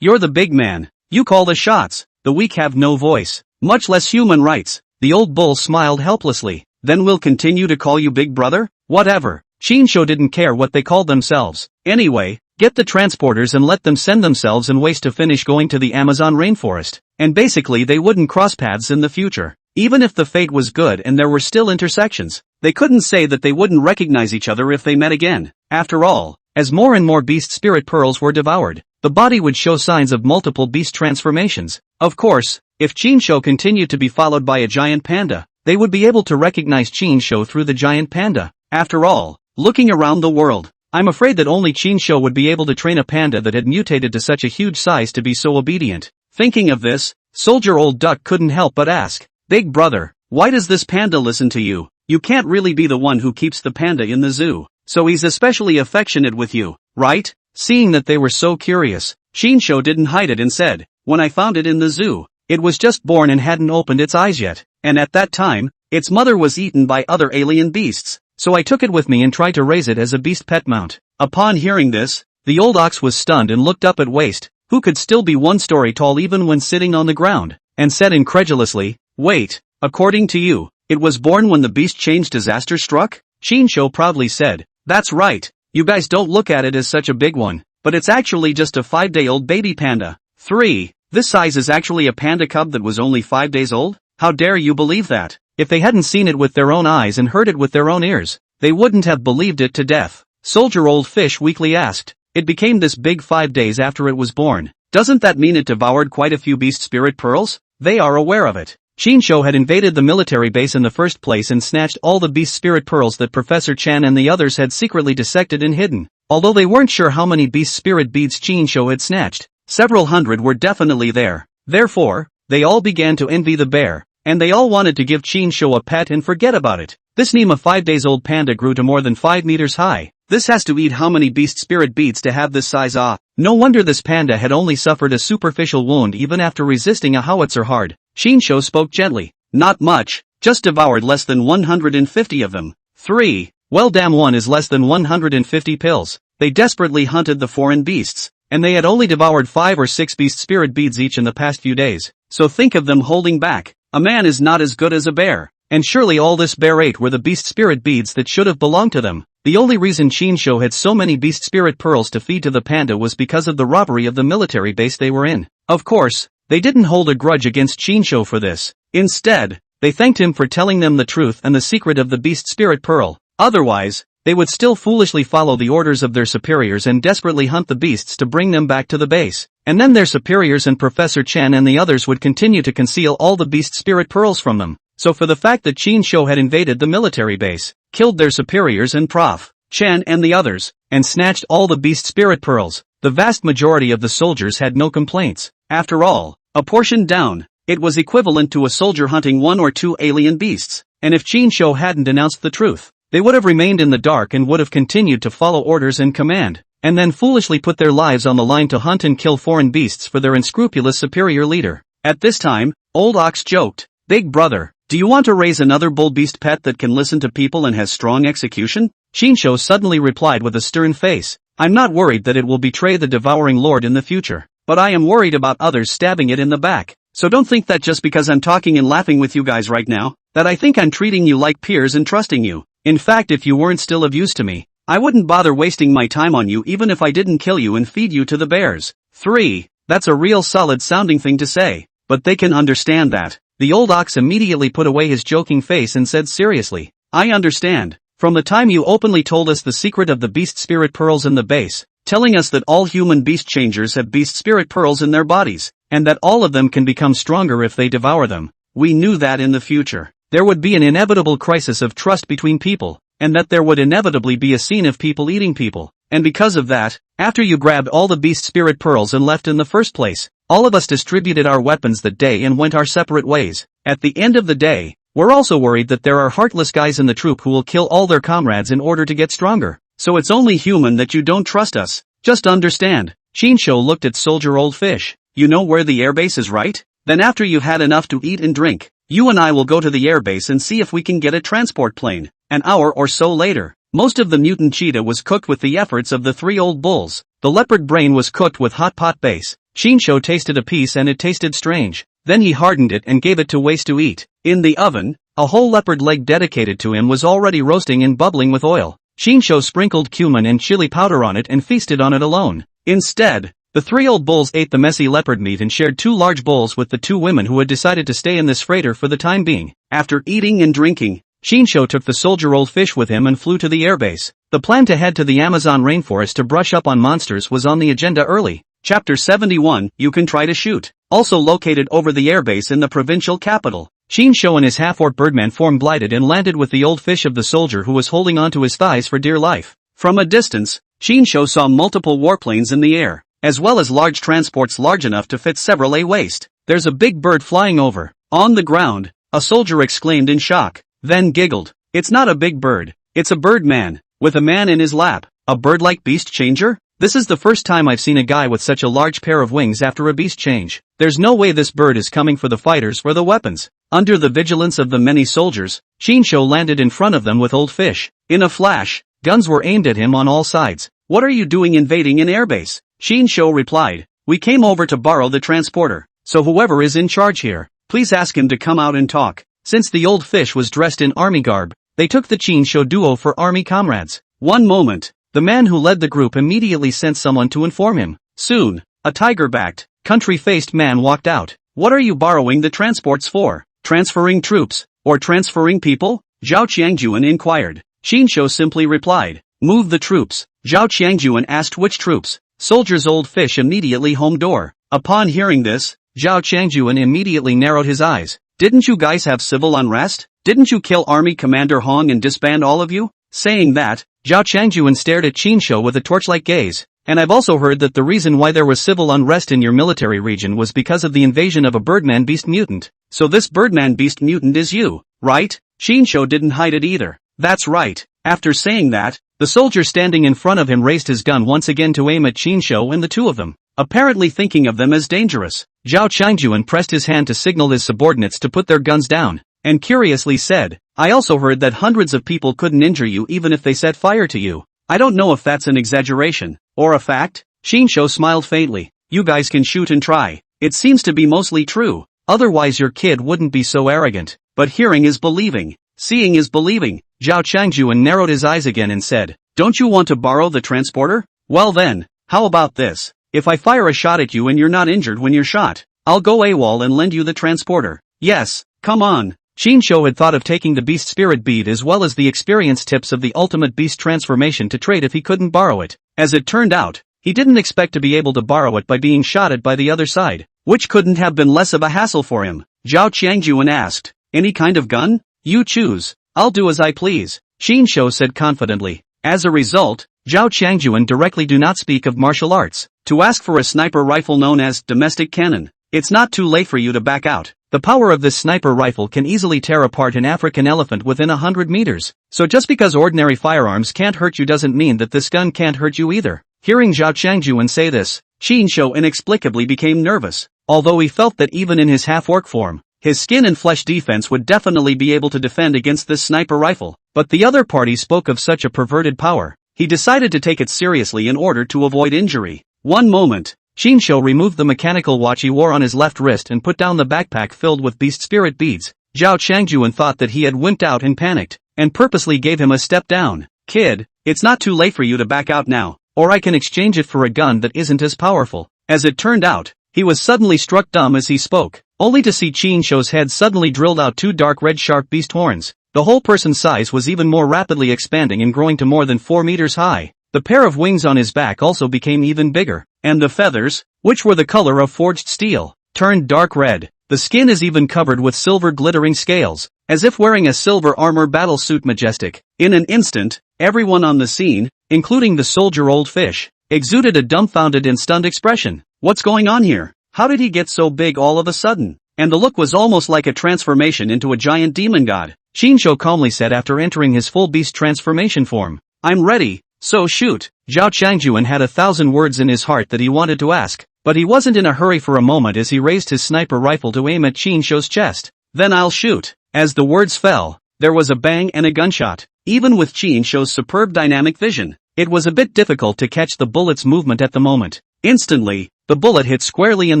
you're the big man. You call the shots. The weak have no voice, much less human rights. The old bull smiled helplessly. "Then we'll continue to call you big brother? Whatever." Chinsho didn't care what they called themselves. Anyway, get the transporters and let them send themselves and waste to finish going to the Amazon rainforest. And basically they wouldn't cross paths in the future. Even if the fate was good and there were still intersections, they couldn't say that they wouldn't recognize each other if they met again. After all, as more and more beast spirit pearls were devoured, the body would show signs of multiple beast transformations. Of course, if Chinsho continued to be followed by a giant panda, they would be able to recognize Chinsho through the giant panda. After all, looking around the world, I'm afraid that only Chinsho would be able to train a panda that had mutated to such a huge size to be so obedient. Thinking of this, Soldier Old Duck couldn't help but ask, "Big brother, why does this panda listen to you? You can't really be the one who keeps the panda in the zoo, so he's especially affectionate with you, right?" Seeing that they were so curious, Chinsho didn't hide it and said, "When I found it in the zoo, it was just born and hadn't opened its eyes yet, and at that time, its mother was eaten by other alien beasts, so I took it with me and tried to raise it as a beast pet mount." Upon hearing this, the old ox was stunned and looked up at Waste, who could still be 1 story tall even when sitting on the ground, and said incredulously, "Wait, according to you, it was born when the beast change disaster struck?" Chinsho proudly said, "That's right. You guys don't look at it as such a big one, but it's actually just a 5-day-old baby panda." 3. This size is actually a panda cub that was only 5 days old? How dare you believe that? If they hadn't seen it with their own eyes and heard it with their own ears, they wouldn't have believed it to death. Soldier Old Fish weakly asked, "It became this big 5 days after it was born. Doesn't that mean it devoured quite a few beast spirit pearls?" They are aware of it. Chinsho had invaded the military base in the first place and snatched all the beast spirit pearls that Professor Chan and the others had secretly dissected and hidden. Although they weren't sure how many beast spirit beads Chinsho had snatched, several hundred were definitely there. Therefore, they all began to envy the bear, and they all wanted to give Chinsho a pet and forget about it. This Nima 5 days old panda grew to more than 5 meters high. This has to eat how many beast spirit beads to have this size? No wonder this panda had only suffered a superficial wound even after resisting a howitzer hard. Chinsho spoke gently. "Not much, just devoured less than 150 of them." 3. Well, damn, one is less than 150 pills. They desperately hunted the foreign beasts, and they had only devoured 5 or 6 beast spirit beads each in the past few days. So think of them holding back. A man is not as good as a bear, and surely all this bear ate were the beast spirit beads that should have belonged to them. The only reason Chinsho had so many beast spirit pearls to feed to the panda was because of the robbery of the military base they were in. Of course, they didn't hold a grudge against Chinsho for this. Instead, they thanked him for telling them the truth and the secret of the beast spirit pearl. Otherwise, they would still foolishly follow the orders of their superiors and desperately hunt the beasts to bring them back to the base. And then their superiors and Professor Chan and the others would continue to conceal all the beast spirit pearls from them. So for the fact that Chinsho had invaded the military base, killed their superiors and Prof. Chan and the others, and snatched all the beast spirit pearls, the vast majority of the soldiers had no complaints. After all, a portion down, it was equivalent to a soldier hunting 1 or 2 alien beasts, and if Qin hadn't announced the truth, they would have remained in the dark and would have continued to follow orders and command, and then foolishly put their lives on the line to hunt and kill foreign beasts for their unscrupulous superior leader. At this time, Old Ox joked, "Big brother, do you want to raise another bull beast pet that can listen to people and has strong execution?" Qin suddenly replied with a stern face, "I'm not worried that it will betray the devouring lord in the future, but I am worried about others stabbing it in the back. So don't think that just because I'm talking and laughing with you guys right now, that I think I'm treating you like peers and trusting you. In fact, if you weren't still of use to me, I wouldn't bother wasting my time on you even if I didn't kill you and feed you to the bears." 3. That's a real solid sounding thing to say, but they can understand that. The old ox immediately put away his joking face and said seriously, "I understand. From the time you openly told us the secret of the beast spirit pearls in the base, telling us that all human beast changers have beast spirit pearls in their bodies, and that all of them can become stronger if they devour them, we knew that in the future there would be an inevitable crisis of trust between people, and that there would inevitably be a scene of people eating people, and because of that, after you grabbed all the beast spirit pearls and left in the first place, all of us distributed our weapons that day and went our separate ways. At the end of the day, we're also worried that there are heartless guys in the troop who will kill all their comrades in order to get stronger, so it's only human that you don't trust us. Just understand." Qin looked at Soldier Old Fish. "You know where the airbase is, right? Then after you've had enough to eat and drink, you and I will go to the airbase and see if we can get a transport plane." An hour or so later, most of the mutant cheetah was cooked with the efforts of the 3 old bulls. The leopard brain was cooked with hot pot base. Qin tasted a piece and it tasted strange. Then he hardened it and gave it to Waste to eat. In the oven, a whole leopard leg dedicated to him was already roasting and bubbling with oil. Qin sprinkled cumin and chili powder on it and feasted on it alone. Instead, the 3 old bulls ate the messy leopard meat and shared 2 large bowls with the 2 women who had decided to stay in this freighter for the time being. After eating and drinking, Qin took the Soldier Old Fish with him and flew to the airbase. The plan to head to the Amazon rainforest to brush up on monsters was on the agenda early. Chapter 71, You Can Try to Shoot. Also located over the airbase in the provincial capital, Qin and his half-orc birdman form glided and landed with the old fish of the soldier who was holding onto his thighs for dear life. From a distance, Qin saw multiple warplanes in the air, as well as large transports large enough to fit several a waist. "There's a big bird flying over." On the ground, a soldier exclaimed in shock, then giggled. "It's not a big bird, it's a birdman, with a man in his lap. A bird-like beast changer? This is the first time I've seen a guy with such a large pair of wings after a beast change. There's no way this bird is coming for the fighters or the weapons." Under the vigilance of the many soldiers, Qin landed in front of them with Old Fish. In a flash, guns were aimed at him on all sides. "What are you doing invading an airbase?" Qin replied, "We came over to borrow the transporter, so whoever is in charge here, please ask him to come out and talk." Since the old fish was dressed in army garb, they took the Qin duo for army comrades. One moment, the man who led the group immediately sent someone to inform him. Soon, a tiger-backed, country-faced man walked out. "What are you borrowing the transports for? Transferring troops, or transferring people?" Zhao Qiangjuan inquired. Qin simply replied, "Move the troops." Zhao Qiangjuan asked which troops. Soldier's Old Fish immediately home door. Upon hearing this, Zhao Qiangjuan immediately narrowed his eyes. "Didn't you guys have civil unrest? Didn't you kill Army Commander Hong and disband all of you?" Saying that, Zhao Qiangjuan stared at Qin with a torch-like gaze. "And I've also heard that the reason why there was civil unrest in your military region was because of the invasion of a birdman beast mutant. So this birdman beast mutant is you, right?" Qin didn't hide it either. "That's right." After saying that, the soldier standing in front of him raised his gun once again to aim at Qin and the 2 of them, apparently thinking of them as dangerous. Zhao Qiangjuan pressed his hand to signal his subordinates to put their guns down, and curiously said, "I also heard that hundreds of people couldn't injure you even if they set fire to you. I don't know if that's an exaggeration, or a fact." Qin smiled faintly. "You guys can shoot and try. It seems to be mostly true, otherwise your kid wouldn't be so arrogant. But hearing is believing, seeing is believing." Zhao Qiangjuan narrowed his eyes again and said, "Don't you want to borrow the transporter? Well then, how about this? If I fire a shot at you and you're not injured when you're shot, I'll go AWOL and lend you the transporter." "Yes, come on." Qin had thought of taking the beast spirit bead as well as the experience tips of the ultimate beast transformation to trade if he couldn't borrow it. As it turned out, he didn't expect to be able to borrow it by being shot at by the other side, which couldn't have been less of a hassle for him. Zhao Qiangjuan asked, "Any kind of gun? You choose. I'll do as I please," Qin said confidently. As a result, Zhao Changjuan directly do not speak of martial arts. To ask for a sniper rifle known as domestic cannon. It's not too late for you to back out. The power of this sniper rifle can easily tear apart an African elephant within 100 meters. So just because ordinary firearms can't hurt you doesn't mean that this gun can't hurt you either. Hearing Zhao Changjuan say this, Qin Shou inexplicably became nervous. Although he felt that even in his half-orc form, his skin and flesh defense would definitely be able to defend against this sniper rifle. But the other party spoke of such a perverted power. He decided to take it seriously in order to avoid injury. One moment. Qin Shou removed the mechanical watch he wore on his left wrist and put down the backpack filled with beast spirit beads. Zhao Changjuan thought that he had wimped out and panicked, and purposely gave him a step down. Kid, it's not too late for you to back out now, or I can exchange it for a gun that isn't as powerful. As it turned out, he was suddenly struck dumb as he spoke, only to see Qin Shou's head suddenly drilled out two dark red sharp beast horns. The whole person's size was even more rapidly expanding and growing to more than 4 meters high. The pair of wings on his back also became even bigger, and the feathers, which were the color of forged steel, turned dark red. The skin is even covered with silver glittering scales, as if wearing a silver armor battle suit majestic. In an instant, everyone on the scene, including the soldier old fish, exuded a dumbfounded and stunned expression. What's going on here? How did he get so big all of a sudden? And the look was almost like a transformation into a giant demon god. Qin Shou calmly said after entering his full beast transformation form. I'm ready. So shoot. Zhao Changjuan had 1,000 words in his heart that he wanted to ask, but he wasn't in a hurry for a moment as he raised his sniper rifle to aim at Qin Shou's chest. Then I'll shoot. As the words fell, there was a bang and a gunshot. Even with Qin Shou's superb dynamic vision, it was a bit difficult to catch the bullet's movement at the moment. Instantly, the bullet hit squarely in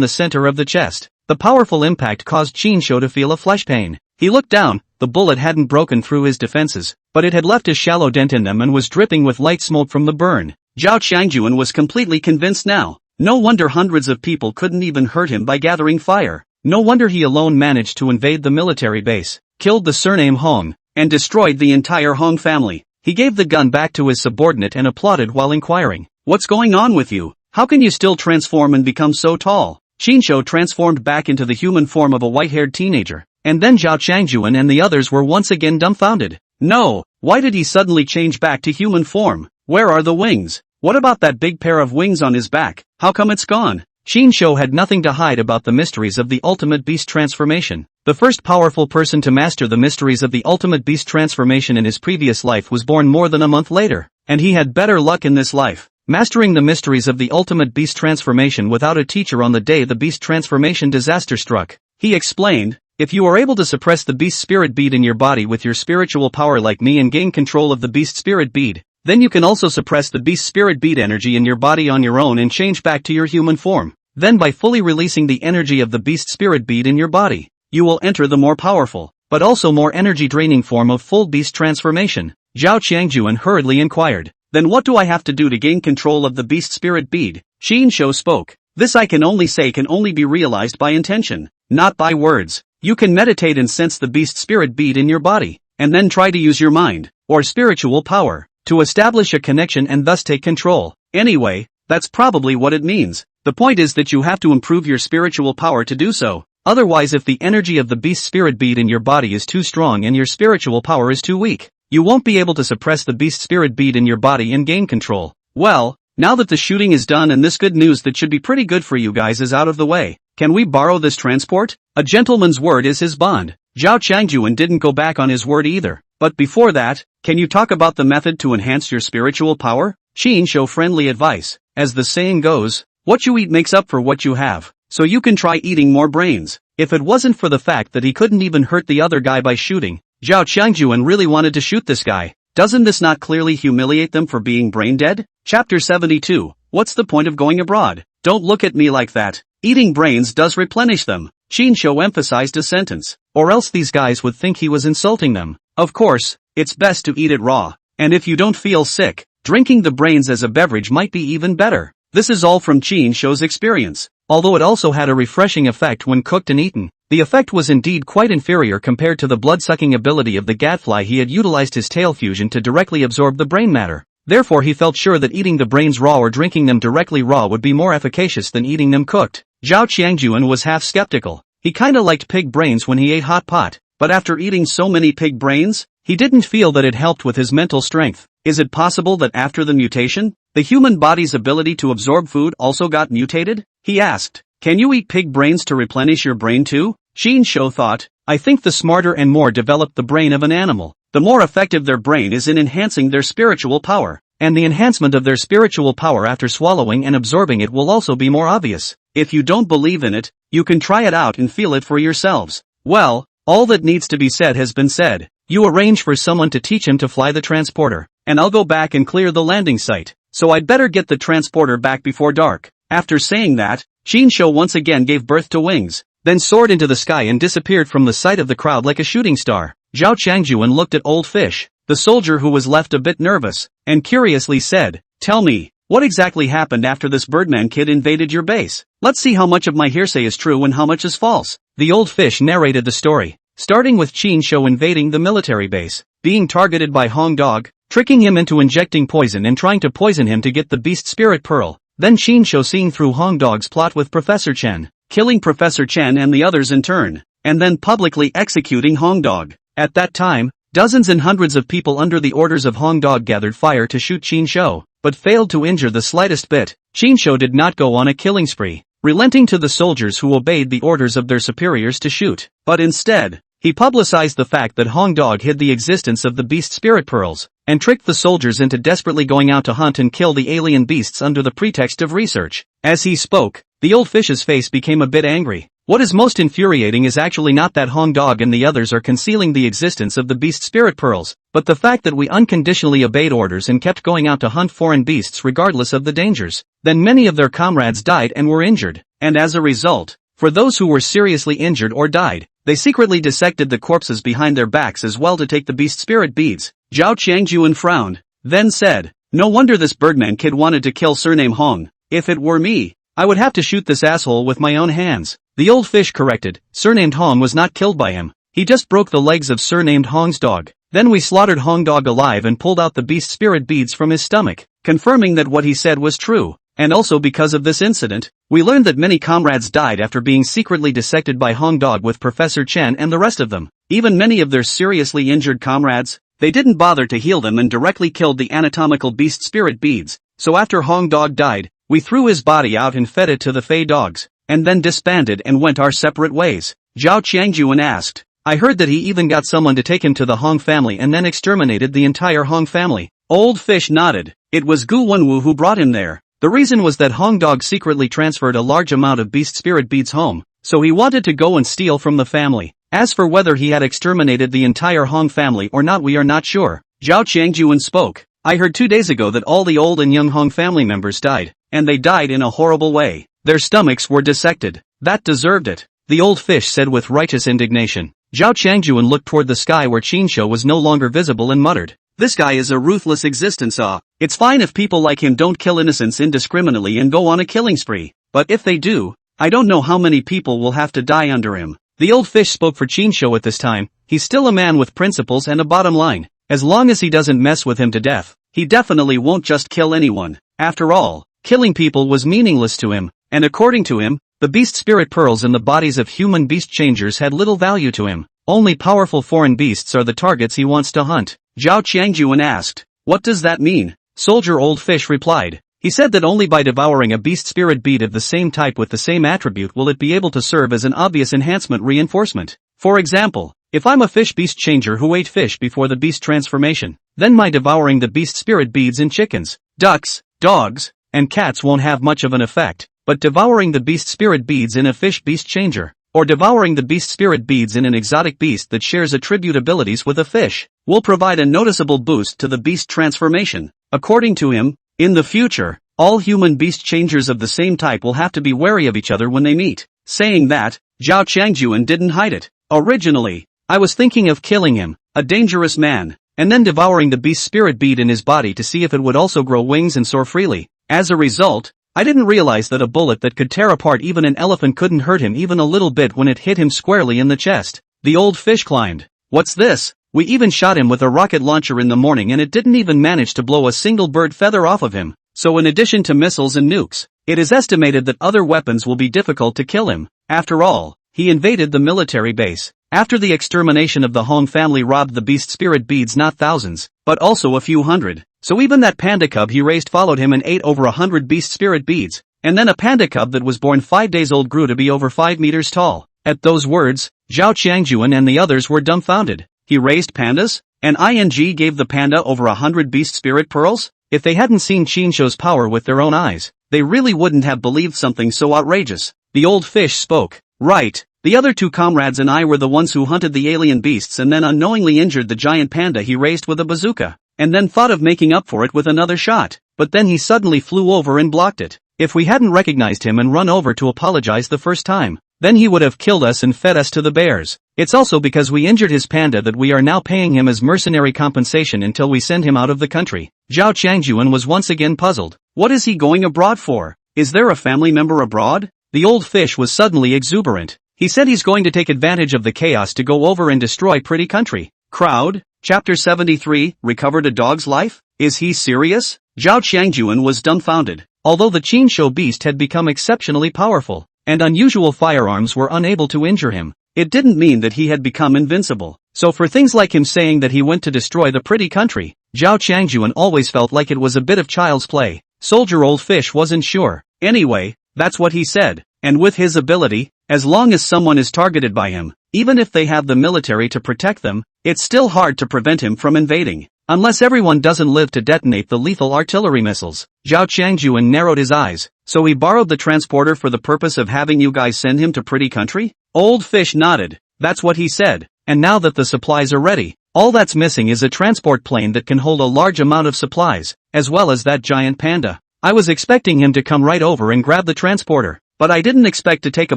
the center of the chest. The powerful impact caused Qin Shou to feel a flesh pain. He looked down. The bullet hadn't broken through his defenses, but it had left a shallow dent in them and was dripping with light smoke from the burn. Zhao Changjuan was completely convinced now. No wonder hundreds of people couldn't even hurt him by gathering fire. No wonder he alone managed to invade the military base, killed the surname Hong, and destroyed the entire Hong family. He gave the gun back to his subordinate and applauded while inquiring, "What's going on with you? How can you still transform and become so tall?" Qin Shou transformed back into the human form of a white-haired teenager. And then Zhao Changjuan and the others were once again dumbfounded. No, why did he suddenly change back to human form? Where are the wings? What about that big pair of wings on his back? How come it's gone? Qin Shou had nothing to hide about the mysteries of the ultimate beast transformation. The first powerful person to master the mysteries of the ultimate beast transformation in his previous life was born more than a month later, and he had better luck in this life, mastering the mysteries of the ultimate beast transformation without a teacher on the day the beast transformation disaster struck. He explained, if you are able to suppress the beast spirit bead in your body with your spiritual power like me and gain control of the beast spirit bead, then you can also suppress the beast spirit bead energy in your body on your own and change back to your human form. Then by fully releasing the energy of the beast spirit bead in your body, you will enter the more powerful, but also more energy draining form of full beast transformation. Zhao Changjuan hurriedly inquired, then what do I have to do to gain control of the beast spirit bead? Qin Shou spoke, this I can only say can only be realized by intention, not by words. You can meditate and sense the beast spirit bead in your body, and then try to use your mind, or spiritual power, to establish a connection and thus take control. Anyway, that's probably what it means. The point is that you have to improve your spiritual power to do so. Otherwise, if the energy of the beast spirit bead in your body is too strong and your spiritual power is too weak, you won't be able to suppress the beast spirit bead in your body and gain control. Well, now that the shooting is done and this good news that should be pretty good for you guys is out of the way, can we borrow this transport? A gentleman's word is his bond. Zhao Changjuan didn't go back on his word either. But before that, can you talk about the method to enhance your spiritual power? Qin Shou friendly advice. As the saying goes, what you eat makes up for what you have. So you can try eating more brains. If it wasn't for the fact that he couldn't even hurt the other guy by shooting, Zhao Changjuan really wanted to shoot this guy. Doesn't this not clearly humiliate them for being brain dead? Chapter 72. What's the point of going abroad? Don't look at me like that. Eating brains does replenish them. Qin Shou emphasized a sentence, or else these guys would think he was insulting them. Of course, it's best to eat it raw, and if you don't feel sick, drinking the brains as a beverage might be even better. This is all from Qin Shou's experience. Although it also had a refreshing effect when cooked and eaten, the effect was indeed quite inferior compared to the blood-sucking ability of the gadfly. He had utilized his tail fusion to directly absorb the brain matter. Therefore he felt sure that eating the brains raw or drinking them directly raw would be more efficacious than eating them cooked. Zhao Changjuan was half skeptical. He kinda liked pig brains when he ate hot pot, but after eating so many pig brains, he didn't feel that it helped with his mental strength. Is it possible that after the mutation, the human body's ability to absorb food also got mutated? He asked. Can you eat pig brains to replenish your brain too? Shin-sho thought. I think the smarter and more developed the brain of an animal, the more effective their brain is in enhancing their spiritual power. And the enhancement of their spiritual power after swallowing and absorbing it will also be more obvious. If you don't believe in it, you can try it out and feel it for yourselves. Well, all that needs to be said has been said. You arrange for someone to teach him to fly the transporter, and I'll go back and clear the landing site. So I'd better get the transporter back before dark. After saying that, Shin-sho once again gave birth to wings, then soared into the sky and disappeared from the sight of the crowd like a shooting star. Zhao Changjuan looked at Old Fish, the soldier who was left a bit nervous, and curiously said, Tell me, what exactly happened after this Birdman kid invaded your base? Let's see how much of my hearsay is true and how much is false. The Old Fish narrated the story, starting with Shin-sho invading the military base, being targeted by Hong Dog, tricking him into injecting poison and trying to poison him to get the beast spirit pearl. Then Shin-sho seeing through Hong Dog's plot with Professor Chen, killing Professor Chen and the others in turn, and then publicly executing Hong Dog. At that time, dozens and hundreds of people under the orders of Hong Dog gathered fire to shoot Shin-sho, but failed to injure the slightest bit. Shin-sho did not go on a killing spree, relenting to the soldiers who obeyed the orders of their superiors to shoot, but instead, he publicized the fact that Hong Dog hid the existence of the beast spirit pearls, and tricked the soldiers into desperately going out to hunt and kill the alien beasts under the pretext of research. As he spoke, the Old Fish's face became a bit angry. What is most infuriating is actually not that Hong Dog and the others are concealing the existence of the beast spirit pearls, but the fact that we unconditionally obeyed orders and kept going out to hunt foreign beasts regardless of the dangers. Then many of their comrades died and were injured, and as a result, for those who were seriously injured or died, they secretly dissected the corpses behind their backs as well to take the beast spirit beads. Zhao Changjuan frowned, then said, No wonder this Birdman kid wanted to kill surname Hong. If it were me, I would have to shoot this asshole with my own hands. The Old Fish corrected, surnamed Hong was not killed by him, he just broke the legs of surnamed Hong's dog. Then we slaughtered Hong Dog alive and pulled out the beast spirit beads from his stomach, confirming that what he said was true. And also because of this incident, we learned that many comrades died after being secretly dissected by Hong Dog with Professor Chen and the rest of them. Even many of their seriously injured comrades, they didn't bother to heal them and directly killed the anatomical beast spirit beads. So after Hong Dog died, we threw his body out and fed it to the Fey dogs, and then disbanded and went our separate ways. Zhao Changjuan asked, I heard that he even got someone to take him to the Hong family and then exterminated the entire Hong family. Old Fish nodded. It was Gu Wenwu who brought him there. The reason was that Hong Dog secretly transferred a large amount of beast spirit beads home, so he wanted to go and steal from the family. As for whether he had exterminated the entire Hong family or not, we are not sure. Zhao Changjuan spoke. I heard 2 days ago that all the old and young Hong family members died, and they died in a horrible way. Their stomachs were dissected. That deserved it, the Old Fish said with righteous indignation. Zhao Changjuan looked toward the sky where Shin-sho was no longer visible and muttered, This guy is a ruthless existence. It's fine if people like him don't kill innocents indiscriminately and go on a killing spree, but if they do, I don't know how many people will have to die under him. The Old Fish spoke for Shin-sho at this time. He's still a man with principles and a bottom line. As long as he doesn't mess with him to death, he definitely won't just kill anyone. After all, killing people was meaningless to him, and according to him, the beast spirit pearls in the bodies of human beast changers had little value to him. Only powerful foreign beasts are the targets he wants to hunt. Zhao Changjuan asked, What does that mean? Soldier Old Fish replied. He said that only by devouring a beast spirit bead of the same type with the same attribute will it be able to serve as an obvious enhancement reinforcement. For example, if I'm a fish beast changer who ate fish before the beast transformation, then my devouring the beast spirit beads in chickens, ducks, dogs, and cats won't have much of an effect, but devouring the beast spirit beads in a fish beast changer, or devouring the beast spirit beads in an exotic beast that shares attribute abilities with a fish, will provide a noticeable boost to the beast transformation. According to him, in the future, all human beast changers of the same type will have to be wary of each other when they meet. Saying that, Zhao Changjuan didn't hide it. Originally, I was thinking of killing him, a dangerous man, and then devouring the beast spirit bead in his body to see if it would also grow wings and soar freely. As a result, I didn't realize that a bullet that could tear apart even an elephant couldn't hurt him even a little bit when it hit him squarely in the chest. The Old Fish climbed. What's this? We even shot him with a rocket launcher in the morning and it didn't even manage to blow a single bird feather off of him. So in addition to missiles and nukes, it is estimated that other weapons will be difficult to kill him. After all, he invaded the military base. After the extermination of the Hong family robbed the beast spirit beads not thousands, but also a few hundred. So even that panda cub he raised followed him and ate over 100 beast spirit beads. And then a panda cub that was born 5 days old grew to be over 5 meters tall. At those words, Zhao Qiangjuan and the others were dumbfounded. He raised pandas? And ING gave the panda over 100 beast spirit pearls? If they hadn't seen Qinshuo's power with their own eyes, they really wouldn't have believed something so outrageous. The old fish spoke. Right. The other 2 comrades and I were the ones who hunted the alien beasts and then unknowingly injured the giant panda he raised with a bazooka. And then thought of making up for it with another shot. But then he suddenly flew over and blocked it. If we hadn't recognized him and run over to apologize the first time, then he would have killed us and fed us to the bears. It's also because we injured his panda that we are now paying him as mercenary compensation until we send him out of the country. Zhao Qiangjuan was once again puzzled. What is he going abroad for? Is there a family member abroad? The old fish was suddenly exuberant. He said he's going to take advantage of the chaos to go over and destroy pretty country. Crowd? Chapter 73, Recovered a Dog's Life? Is he serious? Zhao Qiangjuan was dumbfounded. Although the Qinshu beast had become exceptionally powerful, and unusual firearms were unable to injure him, it didn't mean that he had become invincible. So for things like him saying that he went to destroy the pretty country, Zhao Qiangjuan always felt like it was a bit of child's play. Soldier old fish wasn't sure. Anyway, that's what he said. And with his ability, as long as someone is targeted by him, even if they have the military to protect them, it's still hard to prevent him from invading. Unless everyone doesn't live to detonate the lethal artillery missiles. Zhao Qiangjuan narrowed his eyes. So he borrowed the transporter for the purpose of having you guys send him to pretty country? Old fish nodded. That's what he said. And now that the supplies are ready, all that's missing is a transport plane that can hold a large amount of supplies, as well as that giant panda. I was expecting him to come right over and grab the transporter, but I didn't expect to take a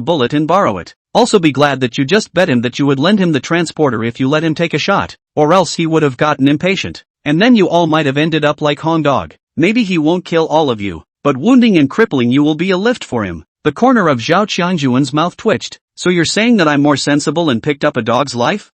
bullet and borrow it. Also be glad that you just bet him that you would lend him the transporter if you let him take a shot, or else he would have gotten impatient. And then you all might have ended up like Hong Dog. Maybe he won't kill all of you, but wounding and crippling you will be a lift for him. The corner of Zhao Qiangjuan's mouth twitched. So you're saying that I'm more sensible and picked up a dog's life?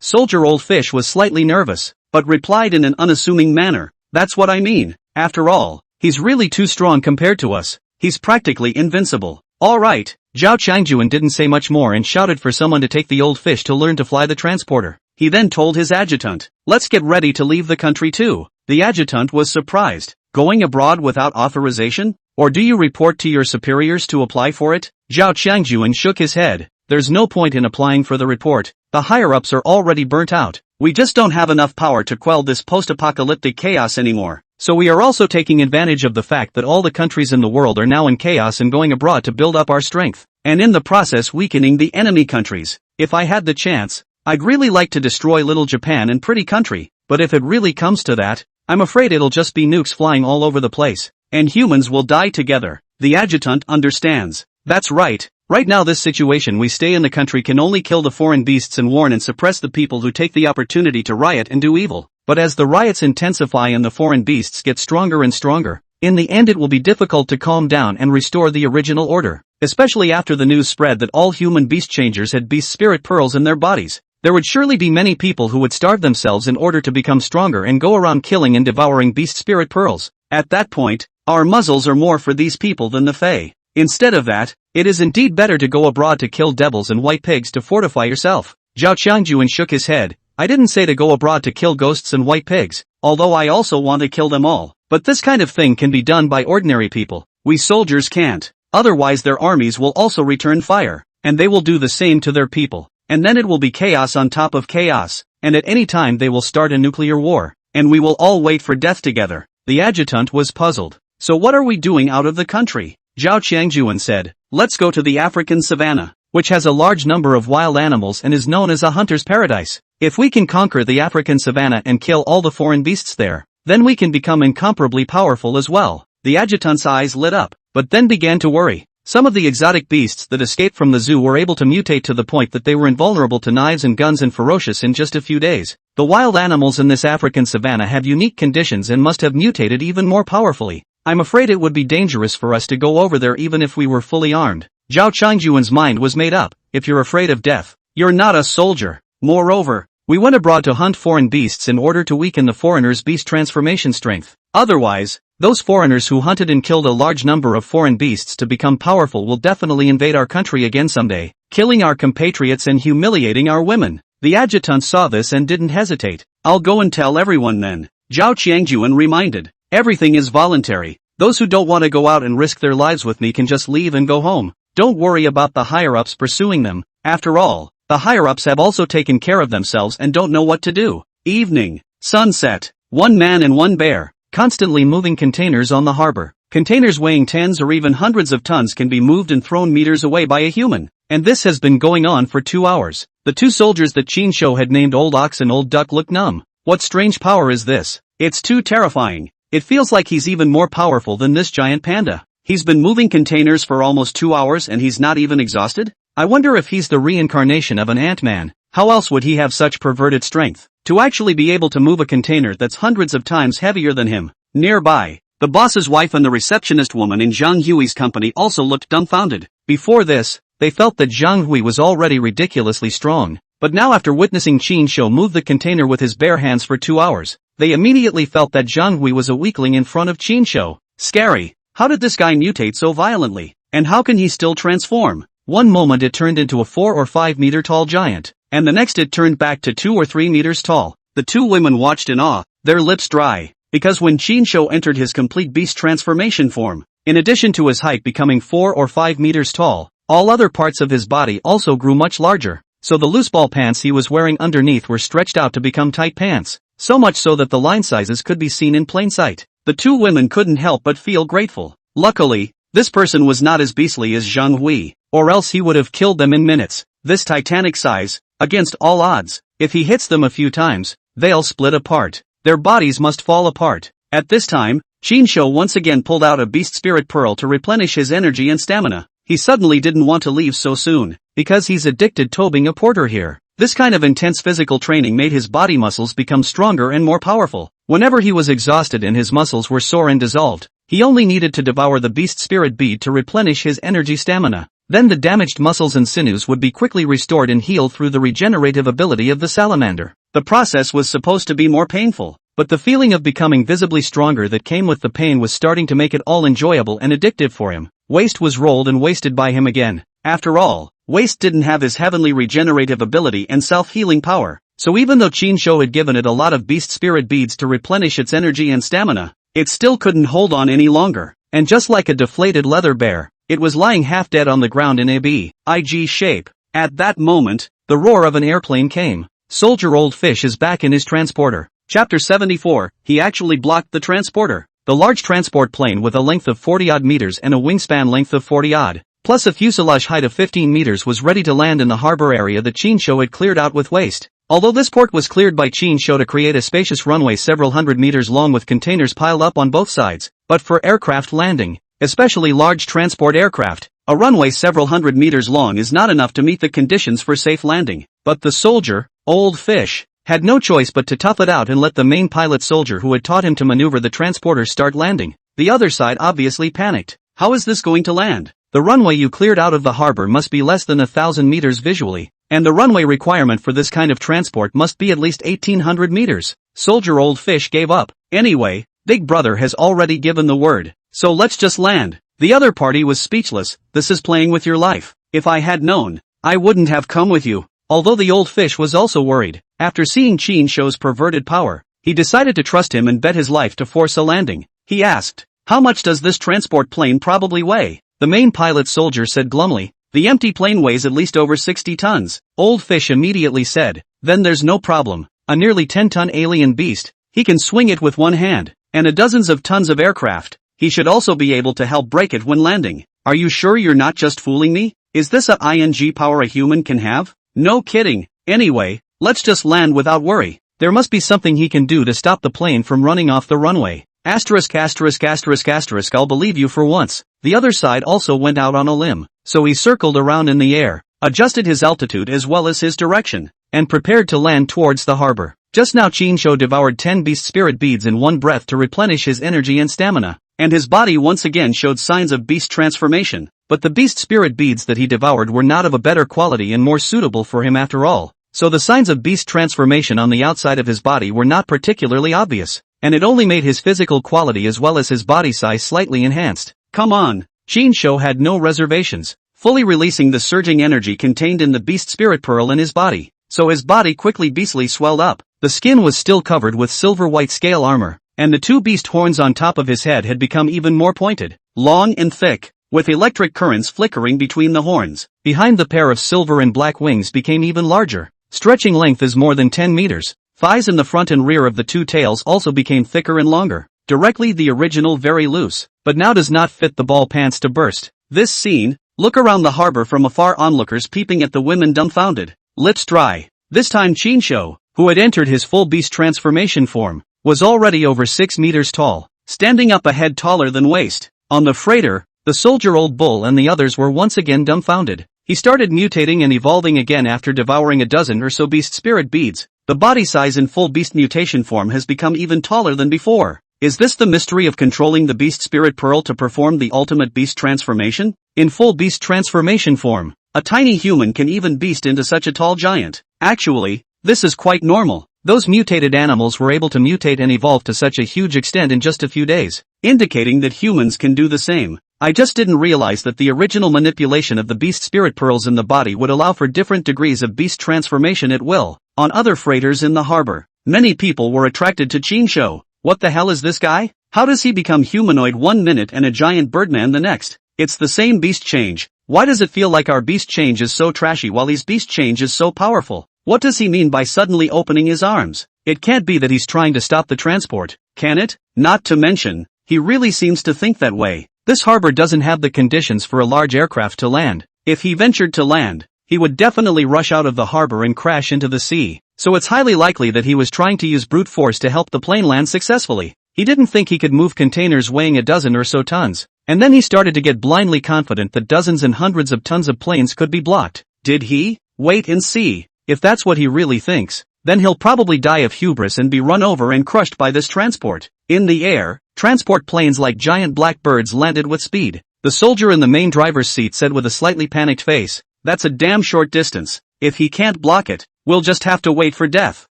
Soldier old fish was slightly nervous, but replied in an unassuming manner. That's what I mean. After all, he's really too strong compared to us. He's practically invincible. Alright. Zhao Qiangjuan didn't say much more and shouted for someone to take the old fish to learn to fly the transporter. He then told his adjutant, let's get ready to leave the country too. The adjutant was surprised. Going abroad without authorization? Or do you report to your superiors to apply for it? Zhao Qiangjuan shook his head. There's no point in applying for the report. The higher-ups are already burnt out. We just don't have enough power to quell this post-apocalyptic chaos anymore. So we are also taking advantage of the fact that all the countries in the world are now in chaos and going abroad to build up our strength, and in the process weakening the enemy countries. If I had the chance, I'd really like to destroy little Japan and pretty country, but if it really comes to that, I'm afraid it'll just be nukes flying all over the place, and humans will die together. The adjutant understands. That's right. Right now this situation we stay in the country can only kill the foreign beasts and warn and suppress the people who take the opportunity to riot and do evil. But as the riots intensify and the foreign beasts get stronger and stronger, in the end it will be difficult to calm down and restore the original order. Especially after the news spread that all human beast changers had beast spirit pearls in their bodies. There would surely be many people who would starve themselves in order to become stronger and go around killing and devouring beast spirit pearls. At that point, our muzzles are more for these people than the Fae. Instead of that, it is indeed better to go abroad to kill devils and white pigs to fortify yourself. Zhao Qiangjuan shook his head. I didn't say to go abroad to kill ghosts and white pigs, although I also want to kill them all. But this kind of thing can be done by ordinary people. We soldiers can't. Otherwise their armies will also return fire, and they will do the same to their people. And then it will be chaos on top of chaos, and at any time they will start a nuclear war, and we will all wait for death together. The adjutant was puzzled. So what are we doing out of the country? Zhao Qiangjuan said, let's go to the African savannah, which has a large number of wild animals and is known as a hunter's paradise. If we can conquer the African savannah and kill all the foreign beasts there, then we can become incomparably powerful as well. The adjutant's eyes lit up, but then began to worry. Some of the exotic beasts that escaped from the zoo were able to mutate to the point that they were invulnerable to knives and guns and ferocious in just a few days. The wild animals in this African savannah have unique conditions and must have mutated even more powerfully. I'm afraid it would be dangerous for us to go over there even if we were fully armed. Zhao Qiangjuan's mind was made up. If you're afraid of death, you're not a soldier. Moreover, we went abroad to hunt foreign beasts in order to weaken the foreigners' beast transformation strength. Otherwise, those foreigners who hunted and killed a large number of foreign beasts to become powerful will definitely invade our country again someday. killing our compatriots and humiliating our women. The adjutant saw this and didn't hesitate. I'll go and tell everyone then, Zhao Qiangjuan reminded. Everything is voluntary. Those who don't want to go out and risk their lives with me can just leave and go home. Don't worry about the higher-ups pursuing them. After all, the higher-ups have also taken care of themselves and don't know what to do. Evening. Sunset. One man and one bear. Constantly moving containers on the harbor. Containers weighing tens or even hundreds of tons can be moved and thrown meters away by a human. And this has been going on for 2 hours. The two soldiers that Qin Shou had named Old Ox and Old Duck looked numb. What strange power is this? It's too terrifying. It feels like he's even more powerful than this giant panda. He's been moving containers for almost 2 hours and he's not even exhausted? I wonder if he's the reincarnation of an Ant-Man. How else would he have such perverted strength? To actually be able to move a container that's hundreds of times heavier than him. Nearby, the boss's wife and the receptionist woman in Zhang Hui's company also looked dumbfounded. Before this, they felt that Zhang Hui was already ridiculously strong. But now after witnessing Qin Shou move the container with his bare hands for 2 hours, they immediately felt that Zhang Hui was a weakling in front of Qin Shou. Scary. How did this guy mutate so violently? And how can he still transform? One moment it turned into a 4 or 5 meter tall giant, and the next it turned back to 2 or 3 meters tall. The two women watched in awe, their lips dry, because when Qin Shou entered his complete beast transformation form, in addition to his height becoming 4 or 5 meters tall, all other parts of his body also grew much larger, so the loose ball pants he was wearing underneath were stretched out to become tight pants, so much so that the line sizes could be seen in plain sight. The two women couldn't help but feel grateful. Luckily, this person was not as beastly as Zhang Hui, or else he would have killed them in minutes. This titanic size, against all odds, if he hits them a few times, they'll split apart. Their bodies must fall apart. At this time, Qin Shou once again pulled out a beast spirit pearl to replenish his energy and stamina. He suddenly didn't want to leave so soon, because he's addicted to being a porter here. This kind of intense physical training made his body muscles become stronger and more powerful. Whenever he was exhausted and his muscles were sore and dissolved, he only needed to devour the beast spirit bead to replenish his energy stamina. Then the damaged muscles and sinews would be quickly restored and healed through the regenerative ability of the salamander. The process was supposed to be more painful, but the feeling of becoming visibly stronger that came with the pain was starting to make it all enjoyable and addictive for him. Waste was rolled and wasted by him again. After all, Waste didn't have his heavenly regenerative ability and self-healing power, so even though Qin Shou had given it a lot of beast spirit beads to replenish its energy and stamina, it still couldn't hold on any longer, and just like a deflated leather bear, it was lying half dead on the ground in a B.I.G. shape. At that moment, the roar of an airplane came. Soldier Old Fish is back in his transporter. Chapter 74, he actually blocked the transporter. The large transport plane with a length of 40-odd meters and a wingspan length of 40-odd, plus a fuselage height of 15 meters was ready to land in the harbor area that Qin Shou had cleared out with waste. Although this port was cleared by Qin Shou to create a spacious runway several hundred meters long with containers piled up on both sides, but for aircraft landing, especially large transport aircraft, a runway several hundred meters long is not enough to meet the conditions for safe landing. But the soldier, Old Fish, had no choice but to tough it out and let the main pilot soldier who had taught him to maneuver the transporter start landing. The other side obviously panicked. How is this going to land? The runway you cleared out of the harbor must be less than 1,000 meters visually, and the runway requirement for this kind of transport must be at least 1,800 meters. Soldier Old Fish gave up. Anyway, Big Brother has already given the word, so let's just land. The other party was speechless. This is playing with your life. If I had known, I wouldn't have come with you. Although the Old Fish was also worried, after seeing Qin Shou's perverted power, he decided to trust him and bet his life to force a landing. He asked, "How much does this transport plane probably weigh?" The main pilot soldier said glumly, "The empty plane weighs at least over 60 tons. Old Fish immediately said, "Then there's no problem. A nearly 10-ton alien beast, he can swing it with one hand, and a dozens of tons of aircraft. He should also be able to help break it when landing. Are you sure you're not just fooling me? Is this a ing power a human can have? No kidding. Anyway, let's just land without worry. There must be something he can do to stop the plane from running off the runway. I'll believe you for once." The other side also went out on a limb, so he circled around in the air, adjusted his altitude as well as his direction, and prepared to land towards the harbor. Just now Qin Shou devoured 10 beast spirit beads in one breath to replenish his energy and stamina, and his body once again showed signs of beast transformation. But the beast spirit beads that he devoured were not of a better quality and more suitable for him after all, so the signs of beast transformation on the outside of his body were not particularly obvious, and it only made his physical quality as well as his body size slightly enhanced. Come on! Qin Shou had no reservations. fully releasing the surging energy contained in the beast spirit pearl in his body. So his body quickly beastly swelled up. The skin was still covered with silver-white scale armor, and the two beast horns on top of his head had become even more pointed, long and thick, with electric currents flickering between the horns. Behind the pair of silver and black wings became even larger, stretching length is more than 10 meters. Thighs in the front and rear of the two tails also became thicker and longer. Directly the original very loose, but now does not fit the ball pants to burst. This scene, look around the harbor from afar, onlookers peeping at the women dumbfounded, lips dry. This time Chinsho, who had entered his full beast transformation form, was already over 6 meters tall, standing up a head taller than waist. On the freighter, the soldier Old Bull and the others were once again dumbfounded. He started mutating and evolving again after devouring a dozen or so beast spirit beads. The body size in full beast mutation form has become even taller than before. Is this the mystery of controlling the beast spirit pearl to perform the ultimate beast transformation? In full beast transformation form, a tiny human can even beast into such a tall giant. Actually, this is quite normal. Those mutated animals were able to mutate and evolve to such a huge extent in just a few days, indicating that humans can do the same. I just didn't realize that the original manipulation of the beast spirit pearls in the body would allow for different degrees of beast transformation at will. On other freighters in the harbor, many people were attracted to Chinsho. What the hell is this guy? How does he become humanoid 1 minute and a giant birdman the next? It's the same beast change. Why does it feel like our beast change is so trashy while his beast change is so powerful? What does he mean by suddenly opening his arms? It can't be that he's trying to stop the transport, can it? Not to mention, he really seems to think that way. This harbor doesn't have the conditions for a large aircraft to land. If he ventured to land, he would definitely rush out of the harbor and crash into the sea. So it's highly likely that he was trying to use brute force to help the plane land successfully. He didn't think he could move containers weighing a dozen or so tons. And then he started to get blindly confident that dozens and hundreds of tons of planes could be blocked. Did he? Wait and see. If that's what he really thinks, then he'll probably die of hubris and be run over and crushed by this transport. In the air, transport planes like giant black birds landed with speed. The soldier in the main driver's seat said with a slightly panicked face, "That's a damn short distance. If he can't block it, we'll just have to wait for death."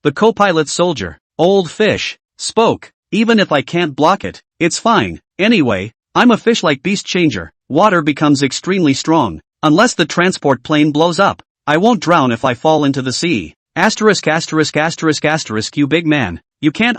The co-pilot soldier, Old Fish, spoke, "Even if I can't block it, it's fine. Anyway, I'm a fish-like beast changer. Water becomes extremely strong. Unless the transport plane blows up, I won't drown if I fall into the sea. Asterisk asterisk asterisk asterisk, you big man. You can't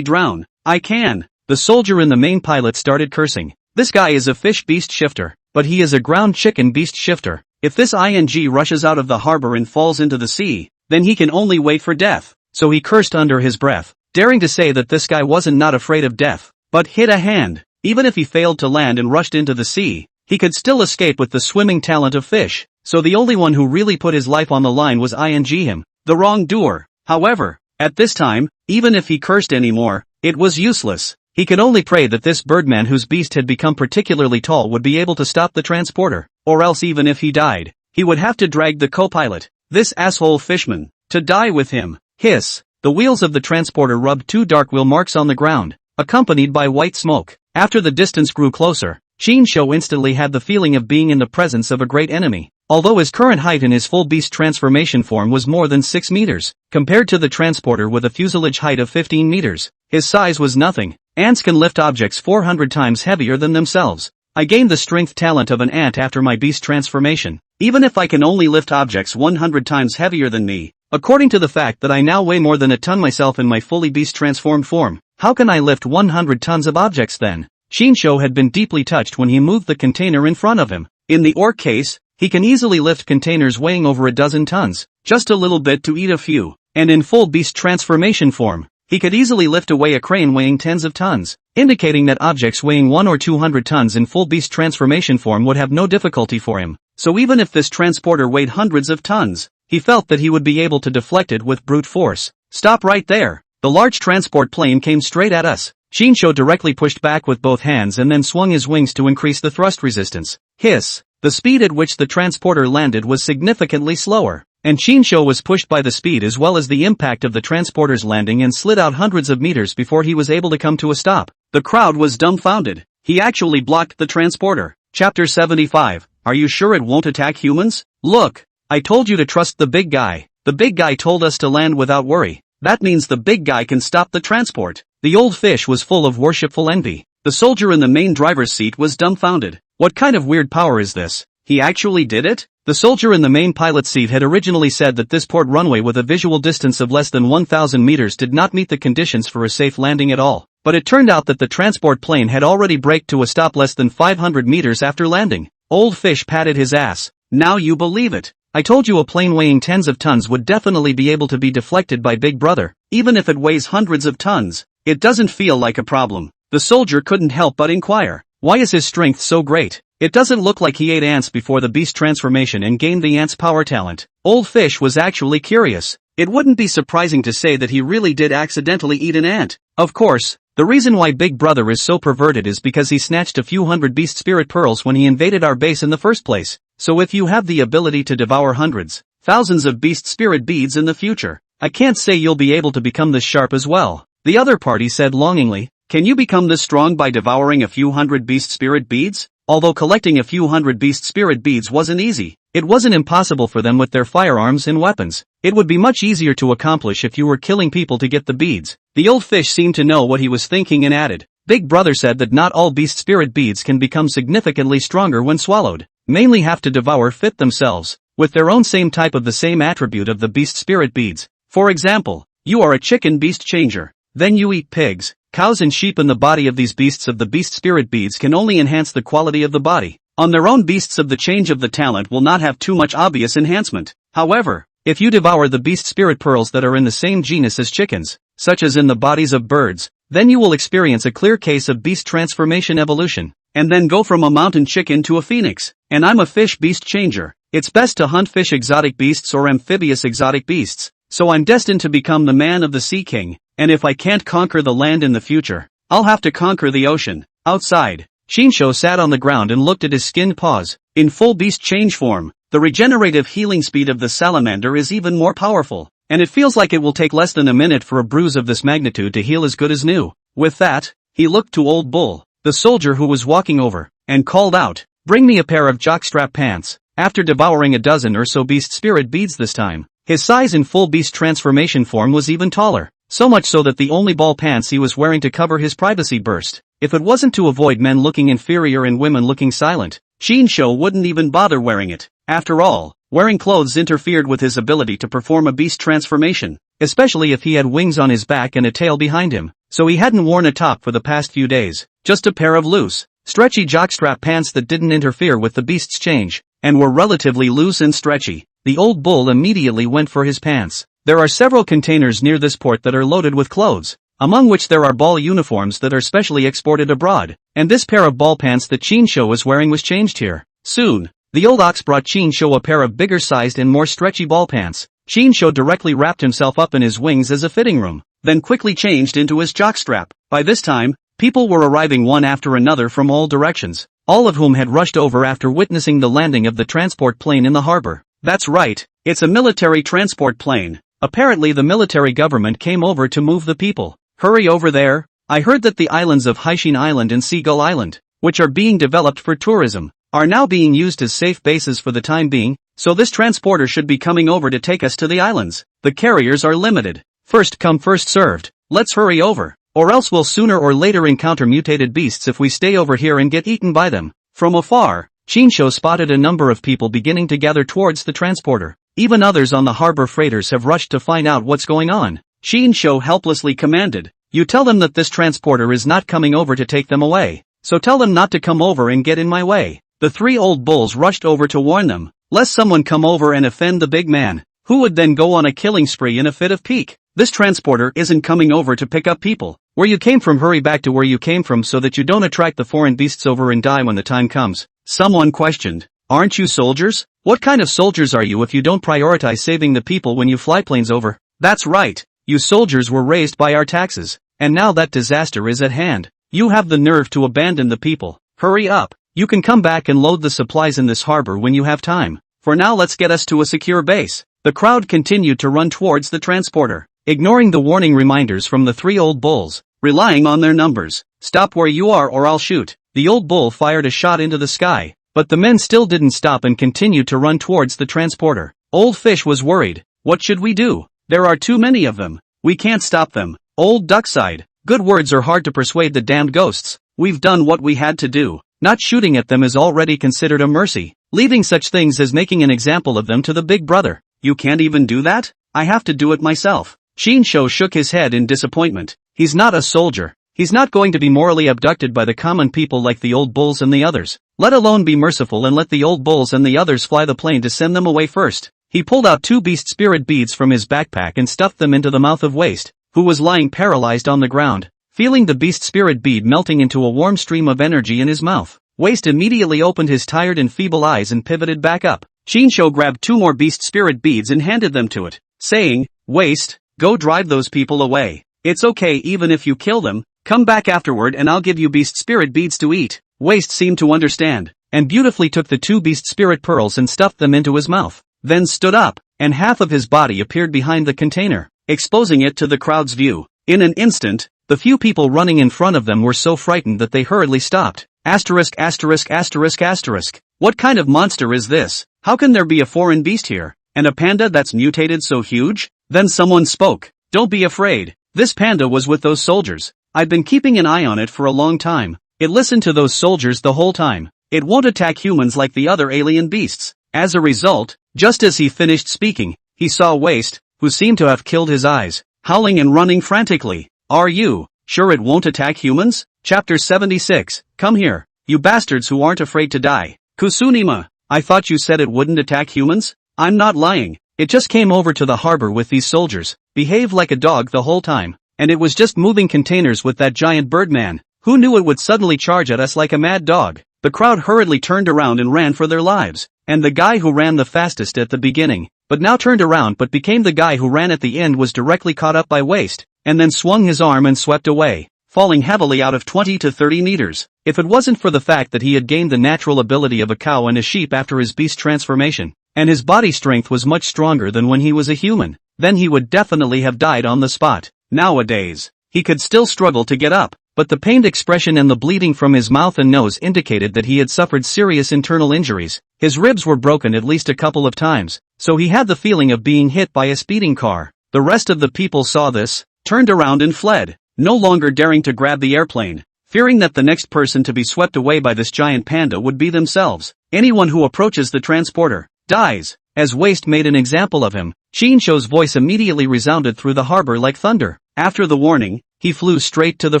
drown. I can." The soldier in the main pilot started cursing. This guy is a fish beast shifter, but he is a ground chicken beast shifter. If this rushes out of the harbor and falls into the sea, then he can only wait for death. So he cursed under his breath, daring to say that this guy wasn't not afraid of death, but hit a hand. Even if he failed to land and rushed into the sea, he could still escape with the swimming talent of fish. So the only one who really put his life on the line was him, the wrongdoer. However, at this time, even if he cursed anymore, it was useless. He could only pray that this birdman whose beast had become particularly tall would be able to stop the transporter, or else even if he died, he would have to drag the co-pilot, this asshole fishman, to die with him. Hiss. The wheels of the transporter rubbed 2 dark wheel marks on the ground, accompanied by white smoke. After the distance grew closer, Chinsho instantly had the feeling of being in the presence of a great enemy. Although his current height in his full beast transformation form was more than 6 meters, compared to the transporter with a fuselage height of 15 meters, his size was nothing. Ants can lift objects 400 times heavier than themselves. I gained the strength talent of an ant after my beast transformation. Even if I can only lift objects 100 times heavier than me, according to the fact that I now weigh more than a ton myself in my fully beast transformed form, how can I lift 100 tons of objects then? Chinsho had been deeply touched when he moved the container in front of him. In the orc case, he can easily lift containers weighing over a dozen tons, just a little bit to eat a few, and in full beast transformation form, he could easily lift away a crane weighing tens of tons, indicating that objects weighing 100 or 200 tons in full beast transformation form would have no difficulty for him. So even if this transporter weighed hundreds of tons, he felt that he would be able to deflect it with brute force. Stop right there. The large transport plane came straight at us. Chinsho directly pushed back with both hands and then swung his wings to increase the thrust resistance. Hiss. The speed at which the transporter landed was significantly slower, and Chinsho was pushed by the speed as well as the impact of the transporter's landing and slid out hundreds of meters before he was able to come to a stop. The crowd was dumbfounded. He actually blocked the transporter. Chapter 75. Are you sure it won't attack humans? Look, I told you to trust the big guy. The big guy told us to land without worry. That means the big guy can stop the transport. The old fish was full of worshipful envy. The soldier in the main driver's seat was dumbfounded. What kind of weird power is this? He actually did it? The soldier in the main pilot's seat had originally said that this port runway with a visual distance of less than 1,000 meters did not meet the conditions for a safe landing at all. But it turned out that the transport plane had already braked to a stop less than 500 meters after landing. Old Fish patted his ass. Now you believe it. I told you a plane weighing tens of tons would definitely be able to be deflected by Big Brother, even if it weighs hundreds of tons. It doesn't feel like a problem. The soldier couldn't help but inquire. Why is his strength so great? It doesn't look like he ate ants before the beast transformation and gained the ant's power talent. Old Fish was actually curious. It wouldn't be surprising to say that he really did accidentally eat an ant. Of course, the reason why Big Brother is so perverted is because he snatched a few hundred beast spirit pearls when he invaded our base in the first place. So if you have the ability to devour hundreds, thousands of beast spirit beads in the future, I can't say you'll be able to become this sharp as well. The other party said longingly, can you become this strong by devouring a few hundred beast spirit beads? Although collecting a few hundred beast spirit beads wasn't easy, it wasn't impossible for them with their firearms and weapons. It would be much easier to accomplish if you were killing people to get the beads. The old fish seemed to know what he was thinking and added, Big Brother said that not all beast spirit beads can become significantly stronger when swallowed. Mainly have to devour fit themselves, with their own same type of the same attribute of the beast spirit beads. For example, you are a chicken beast changer. Then you eat pigs, cows and sheep, and the body of these beasts of the beast spirit beads can only enhance the quality of the body. On their own, beasts of the change of the talent will not have too much obvious enhancement. However, if you devour the beast spirit pearls that are in the same genus as chickens, such as in the bodies of birds, then you will experience a clear case of beast transformation evolution, and then go from a mountain chicken to a phoenix. And I'm a fish beast changer. It's best to hunt fish exotic beasts or amphibious exotic beasts, so I'm destined to become the man of the sea king. And if I can't conquer the land in the future, I'll have to conquer the ocean. Outside, Chinsho sat on the ground and looked at his skinned paws. In full beast change form, the regenerative healing speed of the salamander is even more powerful, and it feels like it will take less than a minute for a bruise of this magnitude to heal as good as new. With that, he looked to Old Bull, the soldier who was walking over, and called out, bring me a pair of jockstrap pants. After devouring a dozen or so beast spirit beads this time, his size in full beast transformation form was even taller. So much so that the only ball pants he was wearing to cover his privacy burst. If it wasn't to avoid men looking inferior and women looking silent, Chinsho wouldn't even bother wearing it. After all, wearing clothes interfered with his ability to perform a beast transformation, especially if he had wings on his back and a tail behind him. So he hadn't worn a top for the past few days, just a pair of loose, stretchy jockstrap pants that didn't interfere with the beast's change, and were relatively loose and stretchy. The old bull immediately went for his pants. There are several containers near this port that are loaded with clothes, among which there are ball uniforms that are specially exported abroad, and this pair of ball pants that Chinsho was wearing was changed here. Soon, the old ox brought Chinsho a pair of bigger sized and more stretchy ball pants. Chinsho directly wrapped himself up in his wings as a fitting room, then quickly changed into his jockstrap. By this time, people were arriving one after another from all directions, all of whom had rushed over after witnessing the landing of the transport plane in the harbor. That's right, it's a military transport plane. Apparently the military government came over to move the people. Hurry over there. I heard that the islands of Haishin Island and Seagull Island, which are being developed for tourism, are now being used as safe bases for the time being, so this transporter should be coming over to take us to the islands. The carriers are limited. First come first served. Let's hurry over, or else we'll sooner or later encounter mutated beasts if we stay over here and get eaten by them. From afar, Chinsho spotted a number of people beginning to gather towards the transporter. Even others on the harbor freighters have rushed to find out what's going on. Chinsho helplessly commanded, you tell them that this transporter is not coming over to take them away, so tell them not to come over and get in my way. The three old bulls rushed over to warn them, lest someone come over and offend the big man, who would then go on a killing spree in a fit of pique. This transporter isn't coming over to pick up people. Where you came from, hurry back to where you came from so that you don't attract the foreign beasts over and die when the time comes. Someone questioned, aren't you soldiers? What kind of soldiers are you if you don't prioritize saving the people when you fly planes over? That's right, you soldiers were raised by our taxes, and now that disaster is at hand. You have the nerve to abandon the people. Hurry up, you can come back and load the supplies in this harbor when you have time. For now let's get us to a secure base. The crowd continued to run towards the transporter, ignoring the warning reminders from the three old bulls, relying on their numbers. Stop where you are or I'll shoot. The old bull fired a shot into the sky. But the men still didn't stop and continued to run towards the transporter. Old Fish was worried. What should we do? There are too many of them. We can't stop them. Old Duck sighed. Good words are hard to persuade the damned ghosts. We've done what we had to do. Not shooting at them is already considered a mercy. leaving such things as making an example of them to the big brother. You can't even do that? I have to do it myself. Shinsho shook his head in disappointment. He's not a soldier. He's not going to be morally abducted by the common people like the old bulls and the others. Let alone be merciful and let the old bulls and the others fly the plane to send them away first. He pulled out 2 beast spirit beads from his backpack and stuffed them into the mouth of Waste, who was lying paralyzed on the ground. Feeling the beast spirit bead melting into a warm stream of energy in his mouth, Waste immediately opened his tired and feeble eyes and pivoted back up. Shinsho grabbed 2 more beast spirit beads and handed them to it, saying, Waste, go drive those people away. It's okay even if you kill them, come back afterward and I'll give you beast spirit beads to eat. Waste seemed to understand, and beautifully took the 2 beast spirit pearls and stuffed them into his mouth, then stood up, and half of his body appeared behind the container, exposing it to the crowd's view. In an instant, the few people running in front of them were so frightened that they hurriedly stopped. Asterisk asterisk asterisk asterisk. What kind of monster is this? How can there be a foreign beast here? And a panda that's mutated so huge? Then someone spoke. Don't be afraid. This panda was with those soldiers. I've been keeping an eye on it for a long time. It listened to those soldiers the whole time. It won't attack humans like the other alien beasts. As a result, just as he finished speaking, he saw Waste, who seemed to have killed his eyes, howling and running frantically. Are you sure it won't attack humans? Chapter 76. Come here, you bastards who aren't afraid to die. Kusunima, I thought you said it wouldn't attack humans? I'm not lying. It just came over to the harbor with these soldiers, behaved like a dog the whole time, and it was just moving containers with that giant birdman. Who knew it would suddenly charge at us like a mad dog? The crowd hurriedly turned around and ran for their lives, and the guy who ran the fastest at the beginning, but now turned around but became the guy who ran at the end was directly caught up by Waste, and then swung his arm and swept away, falling heavily out of 20 to 30 meters. If it wasn't for the fact that he had gained the natural ability of a cow and a sheep after his beast transformation, and his body strength was much stronger than when he was a human, then he would definitely have died on the spot. Nowadays, he could still struggle to get up, but the pained expression and the bleeding from his mouth and nose indicated that he had suffered serious internal injuries. His ribs were broken at least a couple of times, so he had the feeling of being hit by a speeding car. The rest of the people saw this, turned around and fled, no longer daring to grab the airplane, fearing that the next person to be swept away by this giant panda would be themselves. Anyone who approaches the transporter dies. As Waste made an example of him, Shinsho's voice immediately resounded through the harbor like thunder. After the warning, he flew straight to the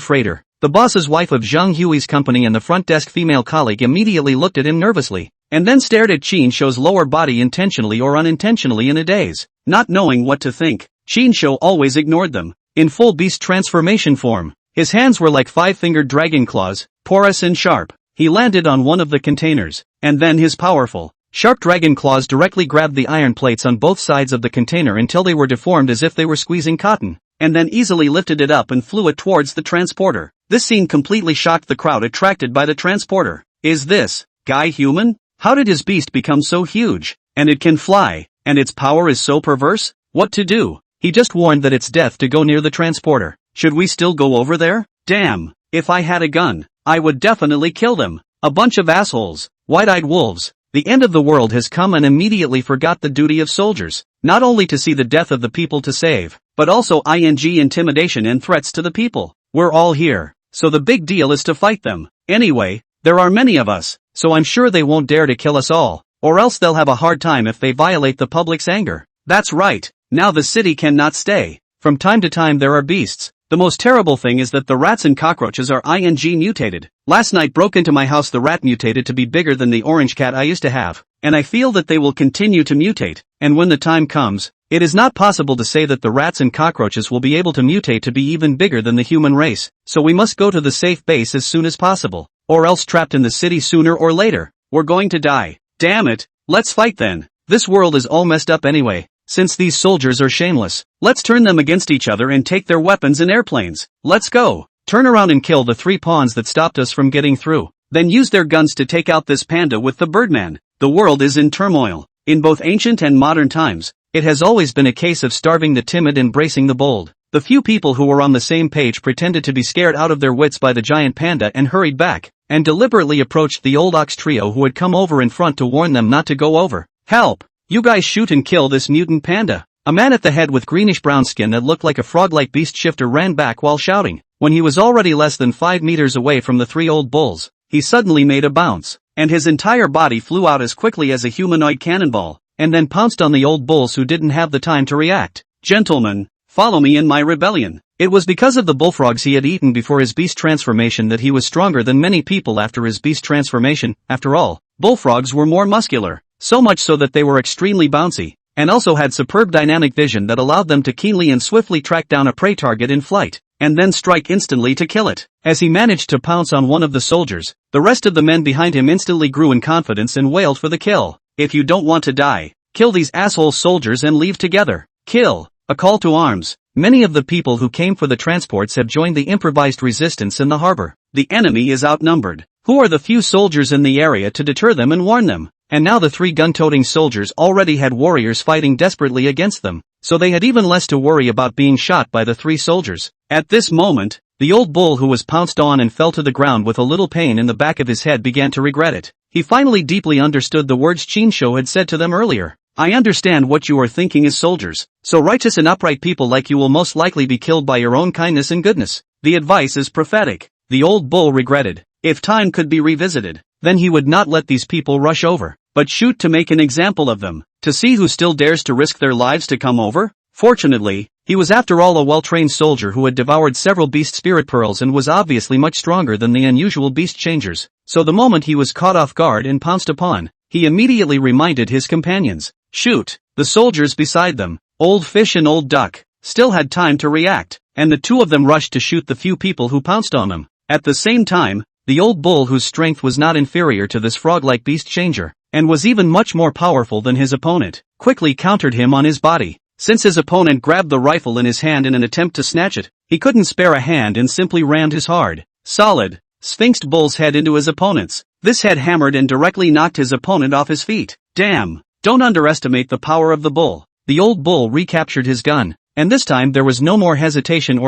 freighter. The boss's wife of Zhang Hui's company and the front desk female colleague immediately looked at him nervously, and then stared at Shinsho's lower body intentionally or unintentionally in a daze. Not knowing what to think, Shinsho always ignored them. In full beast transformation form, his hands were like 5-fingered dragon claws, porous and sharp. He landed on one of the containers, and then his powerful, sharp dragon claws directly grabbed the iron plates on both sides of the container until they were deformed as if they were squeezing cotton, and then easily lifted it up and flew it towards the transporter. This scene completely shocked the crowd attracted by the transporter. Is this guy human? How did his beast become so huge? And it can fly, and its power is so perverse? What to do? He just warned that it's death to go near the transporter. Should we still go over there? Damn, if I had a gun, I would definitely kill them. A bunch of assholes, wide-eyed wolves. The end of the world has come and immediately forgot the duty of soldiers, not only to see the death of the people to save, but also intimidation and threats to the people. We're all here, so the big deal is to fight them. Anyway, there are many of us, so I'm sure they won't dare to kill us all, or else they'll have a hard time if they violate the public's anger. That's right, now the city cannot stay. From time to time there are beasts. The most terrible thing is that the rats and cockroaches are mutated. Last night broke into my house. The rat mutated to be bigger than the orange cat I used to have, and I feel that they will continue to mutate, and when the time comes, it is not possible to say that the rats and cockroaches will be able to mutate to be even bigger than the human race, so we must go to the safe base as soon as possible, or else trapped in the city sooner or later, we're going to die. Damn it, let's fight then. This world is all messed up anyway. Since these soldiers are shameless, let's turn them against each other and take their weapons and airplanes. Let's go. Turn around and kill the 3 pawns that stopped us from getting through. Then use their guns to take out this panda with the birdman. The world is in turmoil. In both ancient and modern times, it has always been a case of starving the timid and bracing the bold. The few people who were on the same page pretended to be scared out of their wits by the giant panda and hurried back, and deliberately approached the old ox trio who had come over in front to warn them not to go over. Help! You guys shoot and kill this mutant panda. A man at the head with greenish-brown skin that looked like a frog-like beast shifter ran back while shouting. When he was already less than 5 meters away from the 3 old bulls, he suddenly made a bounce, and his entire body flew out as quickly as a humanoid cannonball, and then pounced on the old bulls who didn't have the time to react. Gentlemen, follow me in my rebellion. It was because of the bullfrogs he had eaten before his beast transformation that he was stronger than many people after his beast transformation. After all, bullfrogs were more muscular, so much so that they were extremely bouncy, and also had superb dynamic vision that allowed them to keenly and swiftly track down a prey target in flight, and then strike instantly to kill it. As he managed to pounce on one of the soldiers, the rest of the men behind him instantly grew in confidence and wailed for the kill. If you don't want to die, kill these asshole soldiers and leave together. Kill. A call to arms. Many of the people who came for the transports have joined the improvised resistance in the harbor. The enemy is outnumbered. Who are the few soldiers in the area to deter them and warn them? And now the 3 gun-toting soldiers already had warriors fighting desperately against them, so they had even less to worry about being shot by the 3 soldiers. At this moment, the old bull who was pounced on and fell to the ground with a little pain in the back of his head began to regret it. He finally deeply understood the words Chinsho had said to them earlier. I understand what you are thinking as soldiers, so righteous and upright people like you will most likely be killed by your own kindness and goodness. The advice is prophetic. The old bull regretted. If time could be revisited, then he would not let these people rush over, but shoot to make an example of them, to see who still dares to risk their lives to come over. Fortunately, he was after all a well-trained soldier who had devoured several beast spirit pearls and was obviously much stronger than the unusual beast changers, so the moment he was caught off guard and pounced upon, he immediately reminded his companions. Shoot! The soldiers beside them, Old Fish and Old Duck, still had time to react, and the 2 of them rushed to shoot the few people who pounced on them. At the same time, the old bull whose strength was not inferior to this frog-like beast changer, and was even much more powerful than his opponent, quickly countered him on his body. Since his opponent grabbed the rifle in his hand in an attempt to snatch it, he couldn't spare a hand and simply rammed his hard, solid, sphinxed bull's head into his opponent's. This head hammered and directly knocked his opponent off his feet. Damn! Don't underestimate the power of the bull. The old bull recaptured his gun, and this time there was no more hesitation,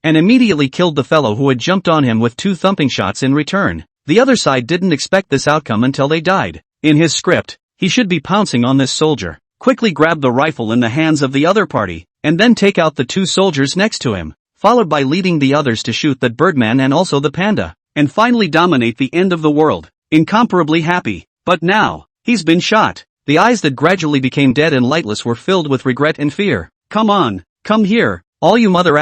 and immediately killed the fellow who had jumped on him with 2 thumping shots in return. The other side didn't expect this outcome until they died. In his script, he should be pouncing on this soldier, quickly grab the rifle in the hands of the other party, and then take out the 2 soldiers next to him, followed by leading the others to shoot that birdman and also the panda, and finally dominate the end of the world. Incomparably happy. But now, he's been shot. The eyes that gradually became dead and lightless were filled with regret and fear. Come on, come here, all you mother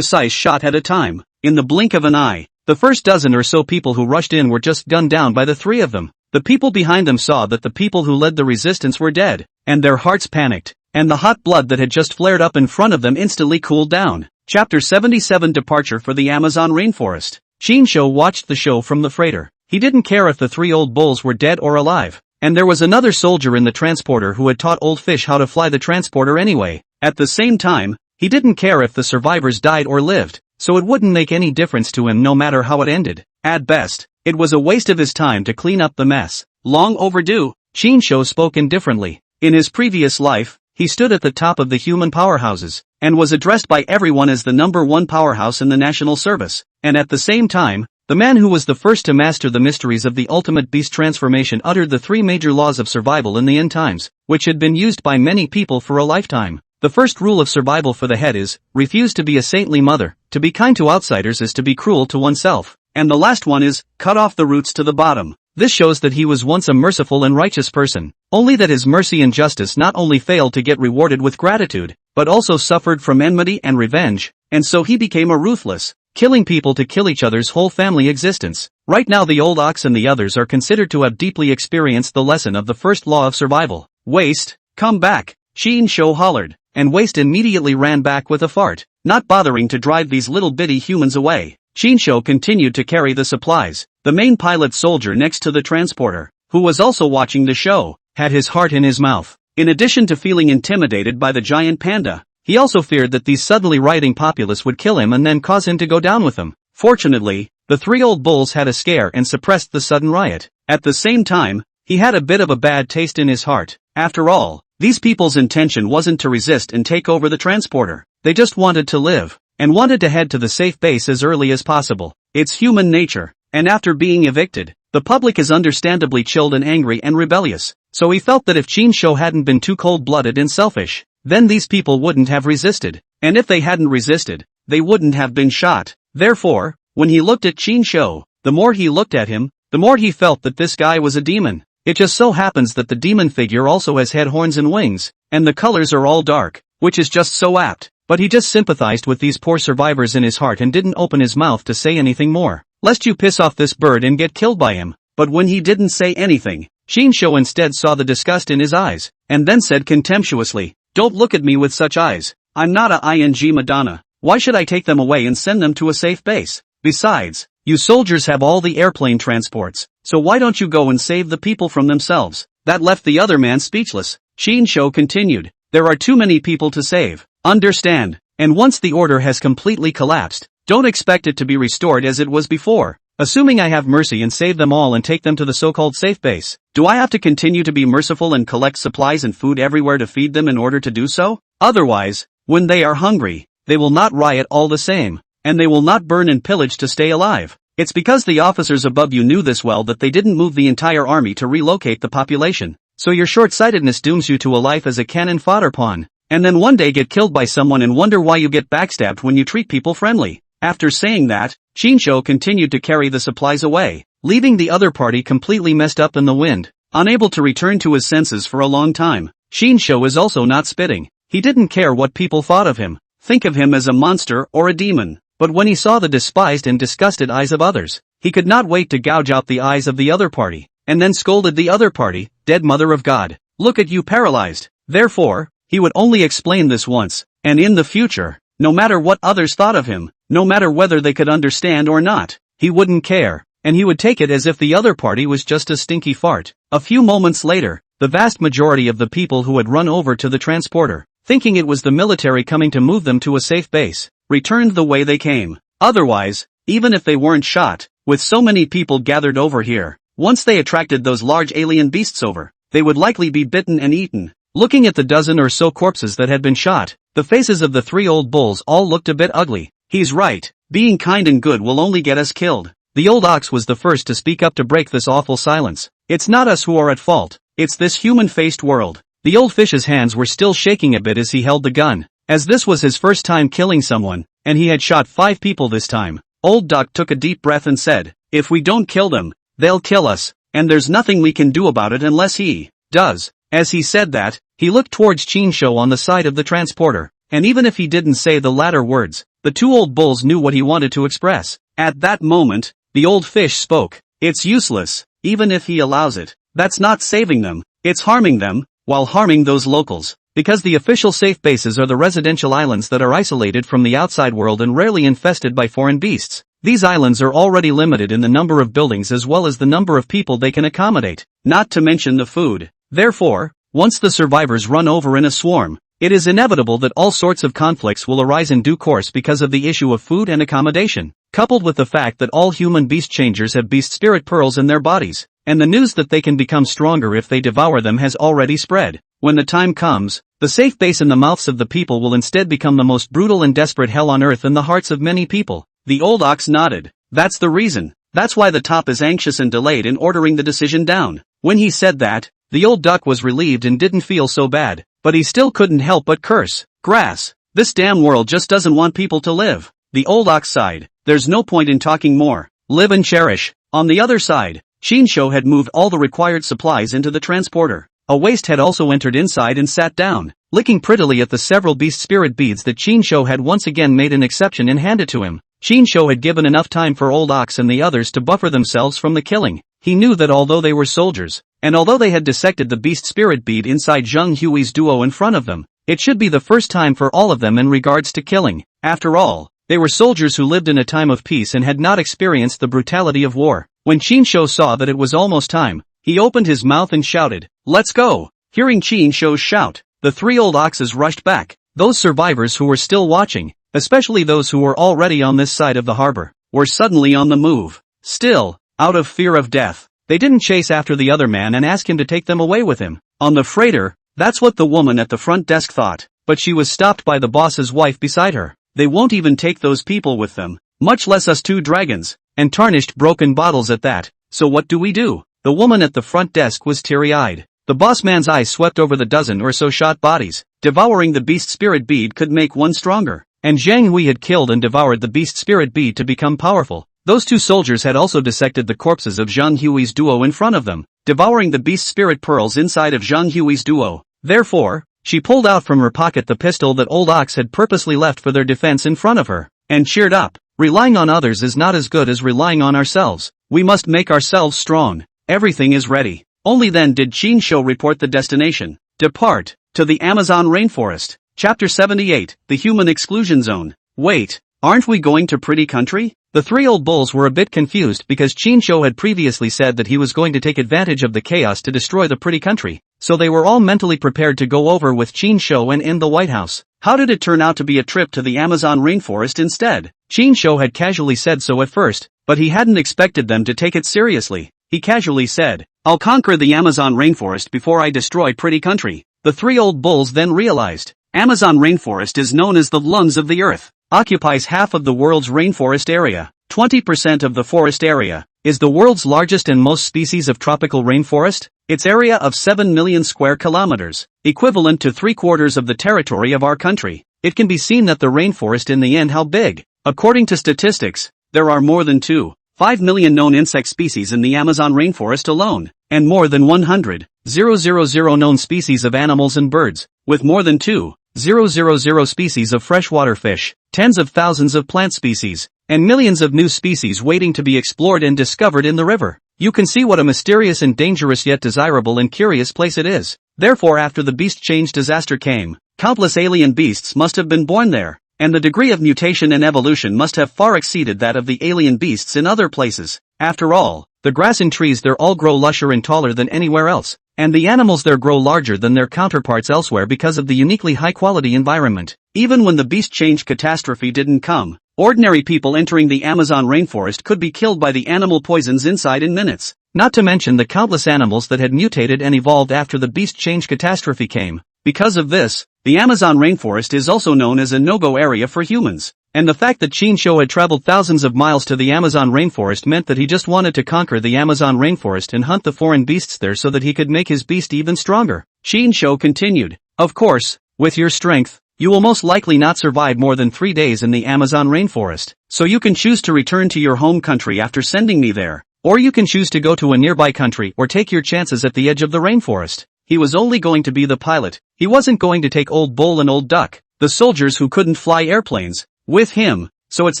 ************************************************************************************************************************************************************************************************************************************************************************ shot at a time. In the blink of an eye, the first dozen or so people who rushed in were just gunned down by the 3 of them. The people behind them saw that the people who led the resistance were dead, and their hearts panicked, and the hot blood that had just flared up in front of them instantly cooled down. Chapter 77 Departure for the Amazon Rainforest. Chinsho watched the show from the freighter. He didn't care if the 3 old bulls were dead or alive, and there was another soldier in the transporter who had taught Old Fish how to fly the transporter anyway. At the same time, he didn't care if the survivors died or lived, so it wouldn't make any difference to him no matter how it ended. At best, it was a waste of his time to clean up the mess. Long overdue. Chinsho spoke indifferently. In his previous life, he stood at the top of the human powerhouses, and was addressed by everyone as the #1 powerhouse in the national service, and at the same time, the man who was the first to master the mysteries of the ultimate beast transformation uttered the 3 major laws of survival in the end times, which had been used by many people for a lifetime. The first rule of survival for the head is, refuse to be a saintly mother, to be kind to outsiders is to be cruel to oneself, and the last one is, cut off the roots to the bottom. This shows that he was once a merciful and righteous person, only that his mercy and justice not only failed to get rewarded with gratitude, but also suffered from enmity and revenge, and so he became a ruthless, killing people to kill each other's whole family existence. Right now the old ox and the others are considered to have deeply experienced the lesson of the first law of survival. Waste, come back, Chinsho hollered, and Waste immediately ran back with a fart, not bothering to drive these little bitty humans away. Chinsho continued to carry the supplies. The main pilot soldier next to the transporter, who was also watching the show, had his heart in his mouth. In addition to feeling intimidated by the giant panda, he also feared that these suddenly rioting populace would kill him and then cause him to go down with them. Fortunately, the 3 old bulls had a scare and suppressed the sudden riot. At the same time, he had a bit of a bad taste in his heart. After all, these people's intention wasn't to resist and take over the transporter. They just wanted to live, and wanted to head to the safe base as early as possible. It's human nature, and after being evicted, the public is understandably chilled and angry and rebellious, so he felt that if Chinsho hadn't been too cold-blooded and selfish, then these people wouldn't have resisted, and if they hadn't resisted, they wouldn't have been shot. Therefore, when he looked at Qin Shou, the more he looked at him, the more he felt that this guy was a demon. It just so happens that the demon figure also has head, horns and wings, and the colors are all dark, which is just so apt. But he just sympathized with these poor survivors in his heart and didn't open his mouth to say anything more, lest you piss off this bird and get killed by him. But when he didn't say anything, Qin Shou instead saw the disgust in his eyes, and then said contemptuously, "Don't look at me with such eyes. I'm not a ing Madonna. Why should I take them away and send them to a safe base? Besides, you soldiers have all the airplane transports, so why don't you go and save the people from themselves?" That left the other man speechless. Qin Shou continued, "There are too many people to save. Understand? And once the order has completely collapsed, don't expect it to be restored as it was before. Assuming I have mercy and save them all and take them to the so-called safe base, do I have to continue to be merciful and collect supplies and food everywhere to feed them in order to do so? Otherwise, when they are hungry, they will not riot all the same, and they will not burn and pillage to stay alive. It's because the officers above you knew this well that they didn't move the entire army to relocate the population. So your short-sightedness dooms you to a life as a cannon fodder pawn, and then one day get killed by someone and wonder why you get backstabbed when you treat people friendly." After saying that, Qin Shou continued to carry the supplies away, leaving the other party completely messed up in the wind, unable to return to his senses for a long time. Qin Shou is also not spitting. He didn't care what people thought of him, think of him as a monster or a demon. But when he saw the despised and disgusted eyes of others, he could not wait to gouge out the eyes of the other party, and then scolded the other party, "Dead mother of God, look at you paralyzed." Therefore, he would only explain this once, and in the future, no matter what others thought of him, no matter whether they could understand or not, he wouldn't care, and he would take it as if the other party was just a stinky fart. A few moments later, the vast majority of the people who had run over to the transporter, thinking it was the military coming to move them to a safe base, returned the way they came. Otherwise, even if they weren't shot, with so many people gathered over here, once they attracted those large alien beasts over, they would likely be bitten and eaten. Looking at the dozen or so corpses that had been shot, the faces of the three old bulls all looked a bit ugly. "He's right, being kind and good will only get us killed." The old ox was the first to speak up to break this awful silence. "It's not us who are at fault, it's this human-faced world." The old fish's hands were still shaking a bit as he held the gun, as this was his first time killing someone, and he had shot 5 people this time. Old Duck took a deep breath and said, "If we don't kill them, they'll kill us, and there's nothing we can do about it unless he does." As he said that, he looked towards Qin Shou on the side of the transporter, and even if he didn't say the latter words, the two old bulls knew what he wanted to express. At that moment, the old fish spoke. "It's useless, even if he allows it. That's not saving them, it's harming them, while harming those locals. Because the official safe bases are the residential islands that are isolated from the outside world and rarely infested by foreign beasts. These islands are already limited in the number of buildings as well as the number of people they can accommodate, not to mention the food. Therefore, once the survivors run over in a swarm, it is inevitable that all sorts of conflicts will arise in due course because of the issue of food and accommodation, coupled with the fact that all human beast changers have beast spirit pearls in their bodies, and the news that they can become stronger if they devour them has already spread. When the time comes, the safe base in the mouths of the people will instead become the most brutal and desperate hell on earth in the hearts of many people. The old ox nodded. "That's the reason. That's why the top is anxious and delayed in ordering the decision down." When he said that, the old duck was relieved and didn't feel so bad, but he still couldn't help but curse. "Grass. This damn world just doesn't want people to live." The old ox sighed. "There's no point in talking more. Live and cherish." On the other side, Qin Shou had moved all the required supplies into the transporter. A waist had also entered inside and sat down, licking prettily at the several beast spirit beads that Qin Shou had once again made an exception and handed to him. Qin Shou had given enough time for Old Ox and the others to buffer themselves from the killing. He knew that although they were soldiers, and although they had dissected the beast spirit bead inside Zheng Hui's duo in front of them, it should be the first time for all of them in regards to killing. After all, they were soldiers who lived in a time of peace and had not experienced the brutality of war. When Qin Shou saw that it was almost time, he opened his mouth and shouted, "Let's go!" Hearing Qin Shou's shout, the three old oxes rushed back. Those survivors who were still watching, especially those who were already on this side of the harbor, were suddenly on the move. Still, out of fear of death, they didn't chase after the other man and ask him to take them away with him. On the freighter, that's what the woman at the front desk thought, but she was stopped by the boss's wife beside her. "They won't even take those people with them, much less us two dragons, and tarnished broken bottles at that, so what do we do?" The woman at the front desk was teary-eyed. The boss man's eyes swept over the dozen or so shot bodies. Devouring the beast spirit bead could make one stronger, and Zhang Hui had killed and devoured the beast spirit bee to become powerful. Those two soldiers had also dissected the corpses of Zhang Hui's duo in front of them, devouring the beast spirit pearls inside of Zhang Hui's duo. Therefore, she pulled out from her pocket the pistol that Old Ox had purposely left for their defense in front of her, and cheered up. Relying on others is not as good as relying on ourselves. We must make ourselves strong. Everything is ready. Only then did Qin Shou report the destination. Depart to the Amazon rainforest. Chapter 78, The Human Exclusion Zone. Wait, aren't we going to Pretty Country? The three old bulls were a bit confused because Qin Shou had previously said that he was going to take advantage of the chaos to destroy the Pretty Country, so they were all mentally prepared to go over with Qin Shou and in the White House. How did it turn out to be a trip to the Amazon rainforest instead? Qin Shou had casually said so at first, but he hadn't expected them to take it seriously. He casually said, "I'll conquer the Amazon rainforest before I destroy Pretty Country." The three old bulls then realized, Amazon rainforest is known as the lungs of the earth, occupies half of the world's rainforest area, 20% of the forest area, is the world's largest and most species of tropical rainforest, its area of 7 million square kilometers, equivalent to 3/4 of the territory of our country. It can be seen that the rainforest in the end how big. According to statistics, there are more than 2.5 million known insect species in the Amazon rainforest alone, and more than 100,000 known species of animals and birds, with more than 2,000 species of freshwater fish, tens of thousands of plant species, and millions of new species waiting to be explored and discovered in the river. You can see what a mysterious and dangerous yet desirable and curious place it is. Therefore, after the beast change disaster came, countless alien beasts must have been born there, and the degree of mutation and evolution must have far exceeded that of the alien beasts in other places. After all, the grass and trees there all grow lusher and taller than anywhere else, and the animals there grow larger than their counterparts elsewhere because of the uniquely high-quality environment. Even when the beast change catastrophe didn't come, ordinary people entering the Amazon rainforest could be killed by the animal poisons inside in minutes. Not to mention the countless animals that had mutated and evolved after the beast change catastrophe came. Because of this, the Amazon rainforest is also known as a no-go area for humans. And the fact that Qin Shou had traveled thousands of miles to the Amazon rainforest meant that he just wanted to conquer the Amazon rainforest and hunt the foreign beasts there so that he could make his beast even stronger. Qin Shou continued, "Of course, with your strength, you will most likely not survive more than 3 days in the Amazon rainforest, so you can choose to return to your home country after sending me there, or you can choose to go to a nearby country or take your chances at the edge of the rainforest." He was only going to be the pilot. He wasn't going to take Old Bull and Old Duck, the soldiers who couldn't fly airplanes, with him, so it's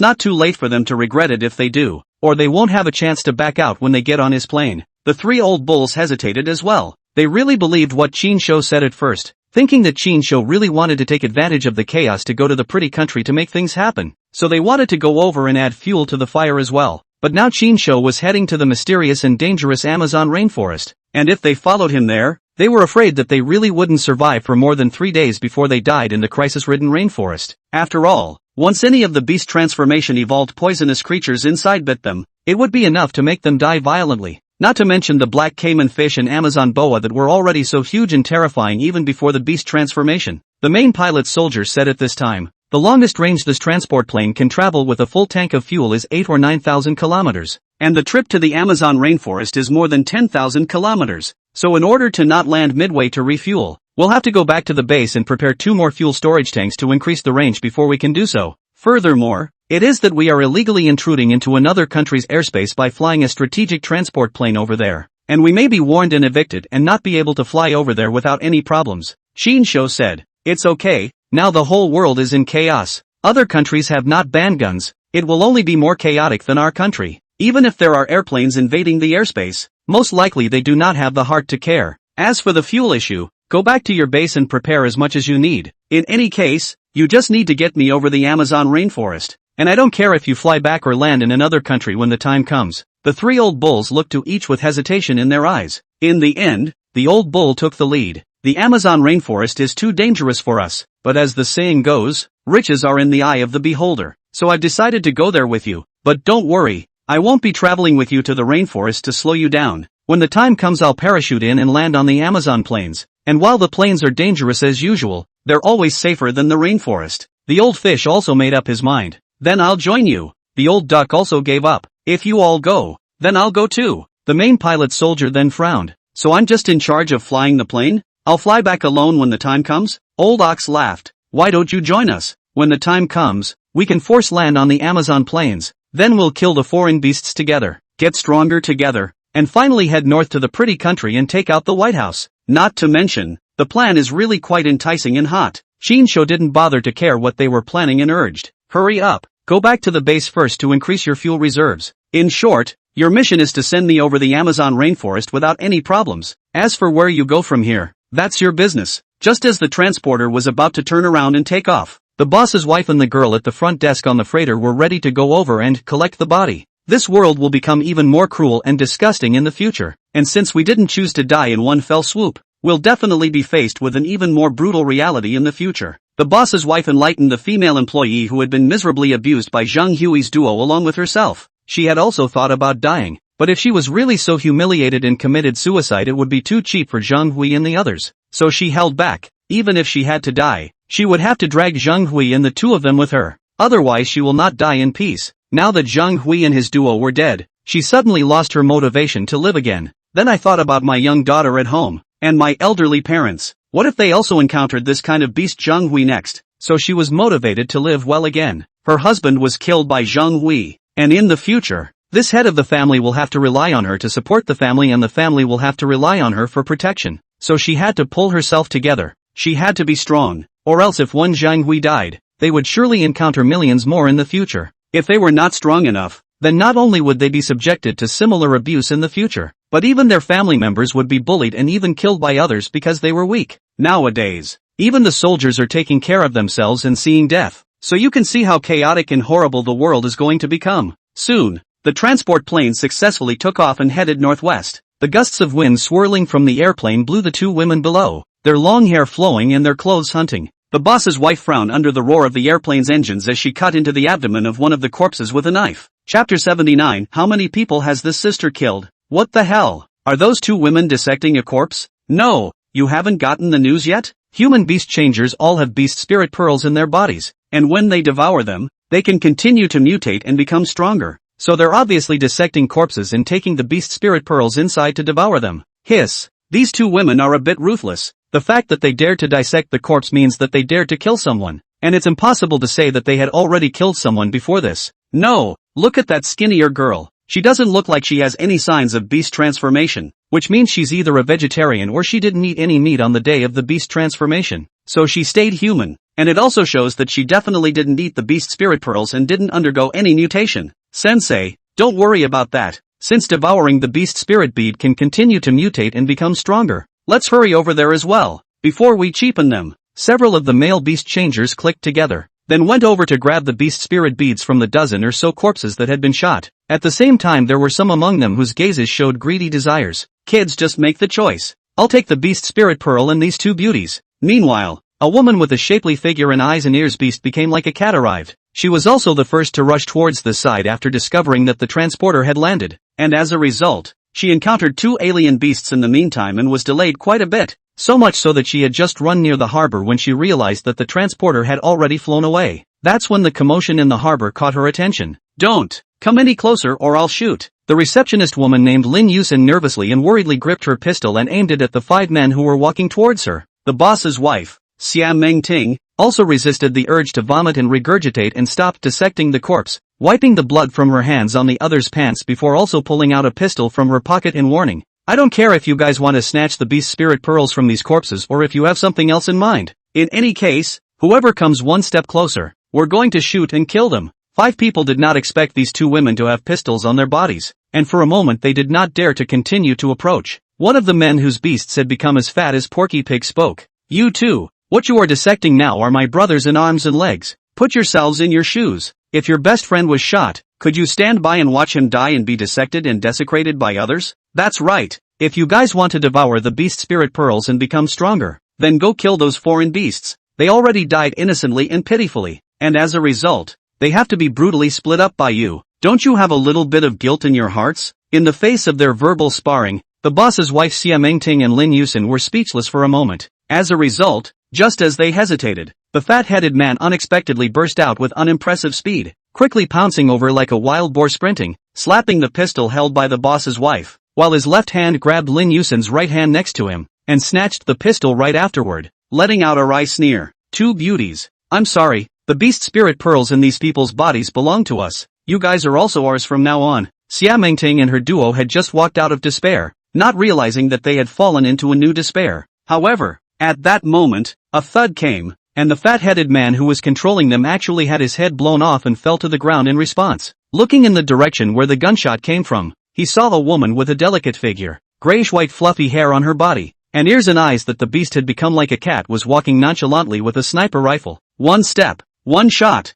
not too late for them to regret it if they do, or they won't have a chance to back out when they get on his plane. The three old bulls hesitated as well. They really believed what Qin Shou said at first, thinking that Qin Shou really wanted to take advantage of the chaos to go to the Pretty Country to make things happen, so they wanted to go over and add fuel to the fire as well. But now Qin Shou was heading to the mysterious and dangerous Amazon rainforest, and if they followed him there, they were afraid that they really wouldn't survive for more than 3 days before they died in the crisis-ridden rainforest. After all, once any of the beast transformation evolved poisonous creatures inside bit them, it would be enough to make them die violently. Not to mention the black caiman fish and Amazon boa that were already so huge and terrifying even before the beast transformation. The main pilot soldier said at this time, the longest range this transport plane can travel with a full tank of fuel is 8 or 9,000 kilometers, and the trip to the Amazon rainforest is more than 10,000 kilometers. So in order to not land midway to refuel, we'll have to go back to the base and prepare 2 more fuel storage tanks to increase the range before we can do so. Furthermore, it is that we are illegally intruding into another country's airspace by flying a strategic transport plane over there, and we may be warned and evicted and not be able to fly over there without any problems. Qin Shou said, "It's okay, now the whole world is in chaos. Other countries have not banned guns, it will only be more chaotic than our country. Even if there are airplanes invading the airspace, most likely they do not have the heart to care. As for the fuel issue, go back to your base and prepare as much as you need. In any case, you just need to get me over the Amazon rainforest, and I don't care if you fly back or land in another country when the time comes." The three old bulls looked to each with hesitation in their eyes. In the end, the old bull took the lead. "The Amazon rainforest is too dangerous for us, but as the saying goes, riches are in the eye of the beholder, so I've decided to go there with you. But don't worry, I won't be traveling with you to the rainforest to slow you down. When the time comes I'll parachute in and land on the Amazon plains, and while the plains are dangerous as usual, they're always safer than the rainforest." The old fish also made up his mind. "Then I'll join you." The old duck also gave up. "If you all go, then I'll go too." The main pilot soldier then frowned. "So I'm just in charge of flying the plane? I'll fly back alone when the time comes?" Old Ox laughed. "Why don't you join us? when the time comes, we can force land on the Amazon plains, then we'll kill the foreign beasts together, get stronger together, and finally head north to the pretty country and take out the White House. Not to mention, the plan is really quite enticing and hot. Shinsho didn't bother to care what they were planning and urged, hurry up, go back to the base first to increase your fuel reserves. In short, your mission is to send me over the Amazon rainforest without any problems. As for where you go from here, that's your business. Just as the transporter was about to turn around and take off, the boss's wife and the girl at the front desk on the freighter were ready to go over and collect the body. This world will become even more cruel and disgusting in the future, and since we didn't choose to die in one fell swoop, we'll definitely be faced with an even more brutal reality in the future. The boss's wife enlightened the female employee who had been miserably abused by Zhang Hui's duo along with herself. She had also thought about dying, but if she was really so humiliated and committed suicide, it would be too cheap for Zhang Hui and the others. So she held back. Even if she had to die, she would have to drag Zhang Hui and the two of them with her. Otherwise she will not die in peace. Now that Zhang Hui and his duo were dead, she suddenly lost her motivation to live again. Then I thought about my young daughter at home, and my elderly parents. What if they also encountered this kind of beast Zhang Hui next? So she was motivated to live well again. Her husband was killed by Zhang Hui. And in the future, this head of the family will have to rely on her to support the family, and the family will have to rely on her for protection. So she had to pull herself together. She had to be strong, or else if one Zhang Hui died, they would surely encounter millions more in the future. If they were not strong enough, then not only would they be subjected to similar abuse in the future, but even their family members would be bullied and even killed by others because they were weak. Nowadays, even the soldiers are taking care of themselves and seeing death. So you can see how chaotic and horrible the world is going to become. Soon, the transport plane successfully took off and headed northwest. The gusts of wind swirling from the airplane blew the two women below, their long hair flowing and their clothes hunting. The boss's wife frowned under the roar of the airplane's engines as she cut into the abdomen of one of the corpses with a knife. Chapter 79. How many people has this sister killed? What the hell? Are those two women dissecting a corpse? No, you haven't gotten the news yet? Human beast changers all have beast spirit pearls in their bodies, and when they devour them, they can continue to mutate and become stronger. So they're obviously dissecting corpses and taking the beast spirit pearls inside to devour them. Hiss. These two women are a bit ruthless. The fact that they dared to dissect the corpse means that they dared to kill someone, and it's impossible to say that they had already killed someone before this. No, look at that skinnier girl. She doesn't look like she has any signs of beast transformation, which means she's either a vegetarian or she didn't eat any meat on the day of the beast transformation. So she stayed human, and it also shows that she definitely didn't eat the beast spirit pearls and didn't undergo any mutation. Sensei, don't worry about that, since devouring the beast spirit bead can continue to mutate and become stronger. Let's hurry over there as well, before we cheapen them. Several of the male beast changers clicked together, then went over to grab the beast spirit beads from the dozen or so corpses that had been shot. At the same time there were some among them whose gazes showed greedy desires. Kids, just make the choice. I'll take the beast spirit pearl and these two beauties. Meanwhile, a woman with a shapely figure and eyes and ears beast became like a cat arrived. She was also the first to rush towards the side after discovering that the transporter had landed, and as a result, she encountered two alien beasts in the meantime and was delayed quite a bit, so much so that she had just run near the harbor when she realized that the transporter had already flown away. That's when the commotion in the harbor caught her attention. Don't come any closer or I'll shoot. The receptionist woman named Lin Yusin nervously and worriedly gripped her pistol and aimed it at the 5 men who were walking towards her. The boss's wife, Xia Mengting, also resisted the urge to vomit and regurgitate and stopped dissecting the corpse, wiping the blood from her hands on the other's pants before also pulling out a pistol from her pocket in warning. I don't care if you guys want to snatch the beast spirit pearls from these corpses or if you have something else in mind. In any case, whoever comes one step closer, we're going to shoot and kill them. 5 people did not expect these two women to have pistols on their bodies, and for a moment they did not dare to continue to approach. One of the men whose beasts had become as fat as Porky Pig spoke. You two, what you are dissecting now are my brothers in arms and legs. Put yourselves in your shoes. If your best friend was shot, could you stand by and watch him die and be dissected and desecrated by others? That's right. If you guys want to devour the beast spirit pearls and become stronger, then go kill those foreign beasts. They already died innocently and pitifully, and as a result, they have to be brutally split up by you. Don't you have a little bit of guilt in your hearts? In the face of their verbal sparring, the boss's wife Xia Mengting and Lin Yusin were speechless for a moment. As a result, just as they hesitated, the fat-headed man unexpectedly burst out with unimpressive speed, quickly pouncing over like a wild boar sprinting, slapping the pistol held by the boss's wife, while his left hand grabbed Lin Yusin's right hand next to him, and snatched the pistol right afterward, letting out a wry sneer. Two beauties. I'm sorry, The beast spirit pearls in these people's bodies belong to us. You guys are also ours from now on. Xia Mengting and her duo had just walked out of despair, not realizing that they had fallen into a new despair. However, at that moment, a thud came, and the fat-headed man who was controlling them actually had his head blown off and fell to the ground in response. Looking in the direction where the gunshot came from, he saw a woman with a delicate figure, grayish-white fluffy hair on her body, and ears and eyes that the beast had become like a cat was walking nonchalantly with a sniper rifle. One step, one shot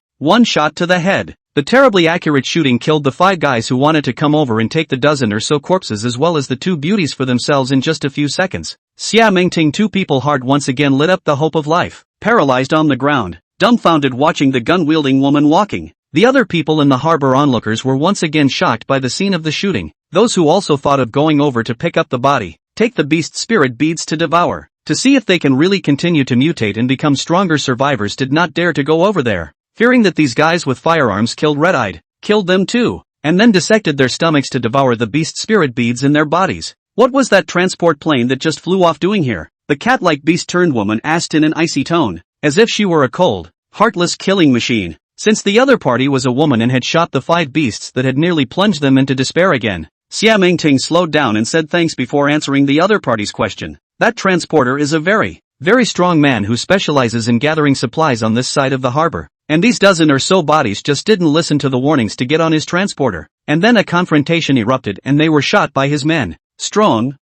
to the head. The terribly accurate shooting killed the 5 guys who wanted to come over and take the dozen or so corpses as well as the 2 beauties for themselves in just a few seconds. Xia Mengting 2 people hard once again lit up the hope of life, paralyzed on the ground, dumbfounded watching the gun-wielding woman walking. The other people in the harbor onlookers were once again shocked by the scene of the shooting, those who also thought of going over to pick up the body, take the beast spirit beads to devour, to see if they can really continue to mutate and become stronger survivors did not dare to go over there, fearing that these guys with firearms killed red-eyed, killed them too, and then dissected their stomachs to devour the beast spirit beads in their bodies. What was that transport plane that just flew off doing here? The cat-like beast-turned woman asked in an icy tone, as if she were a cold, heartless killing machine. Since the other party was a woman and had shot the 5 beasts that had nearly plunged them into despair again, Xia Mengting slowed down and said thanks before answering the other party's question. That transporter is a very strong man who specializes in gathering supplies on this side of the harbor, and these dozen or so bodies just didn't listen to the warnings to get on his transporter, and then a confrontation erupted and they were shot by his men. Strong?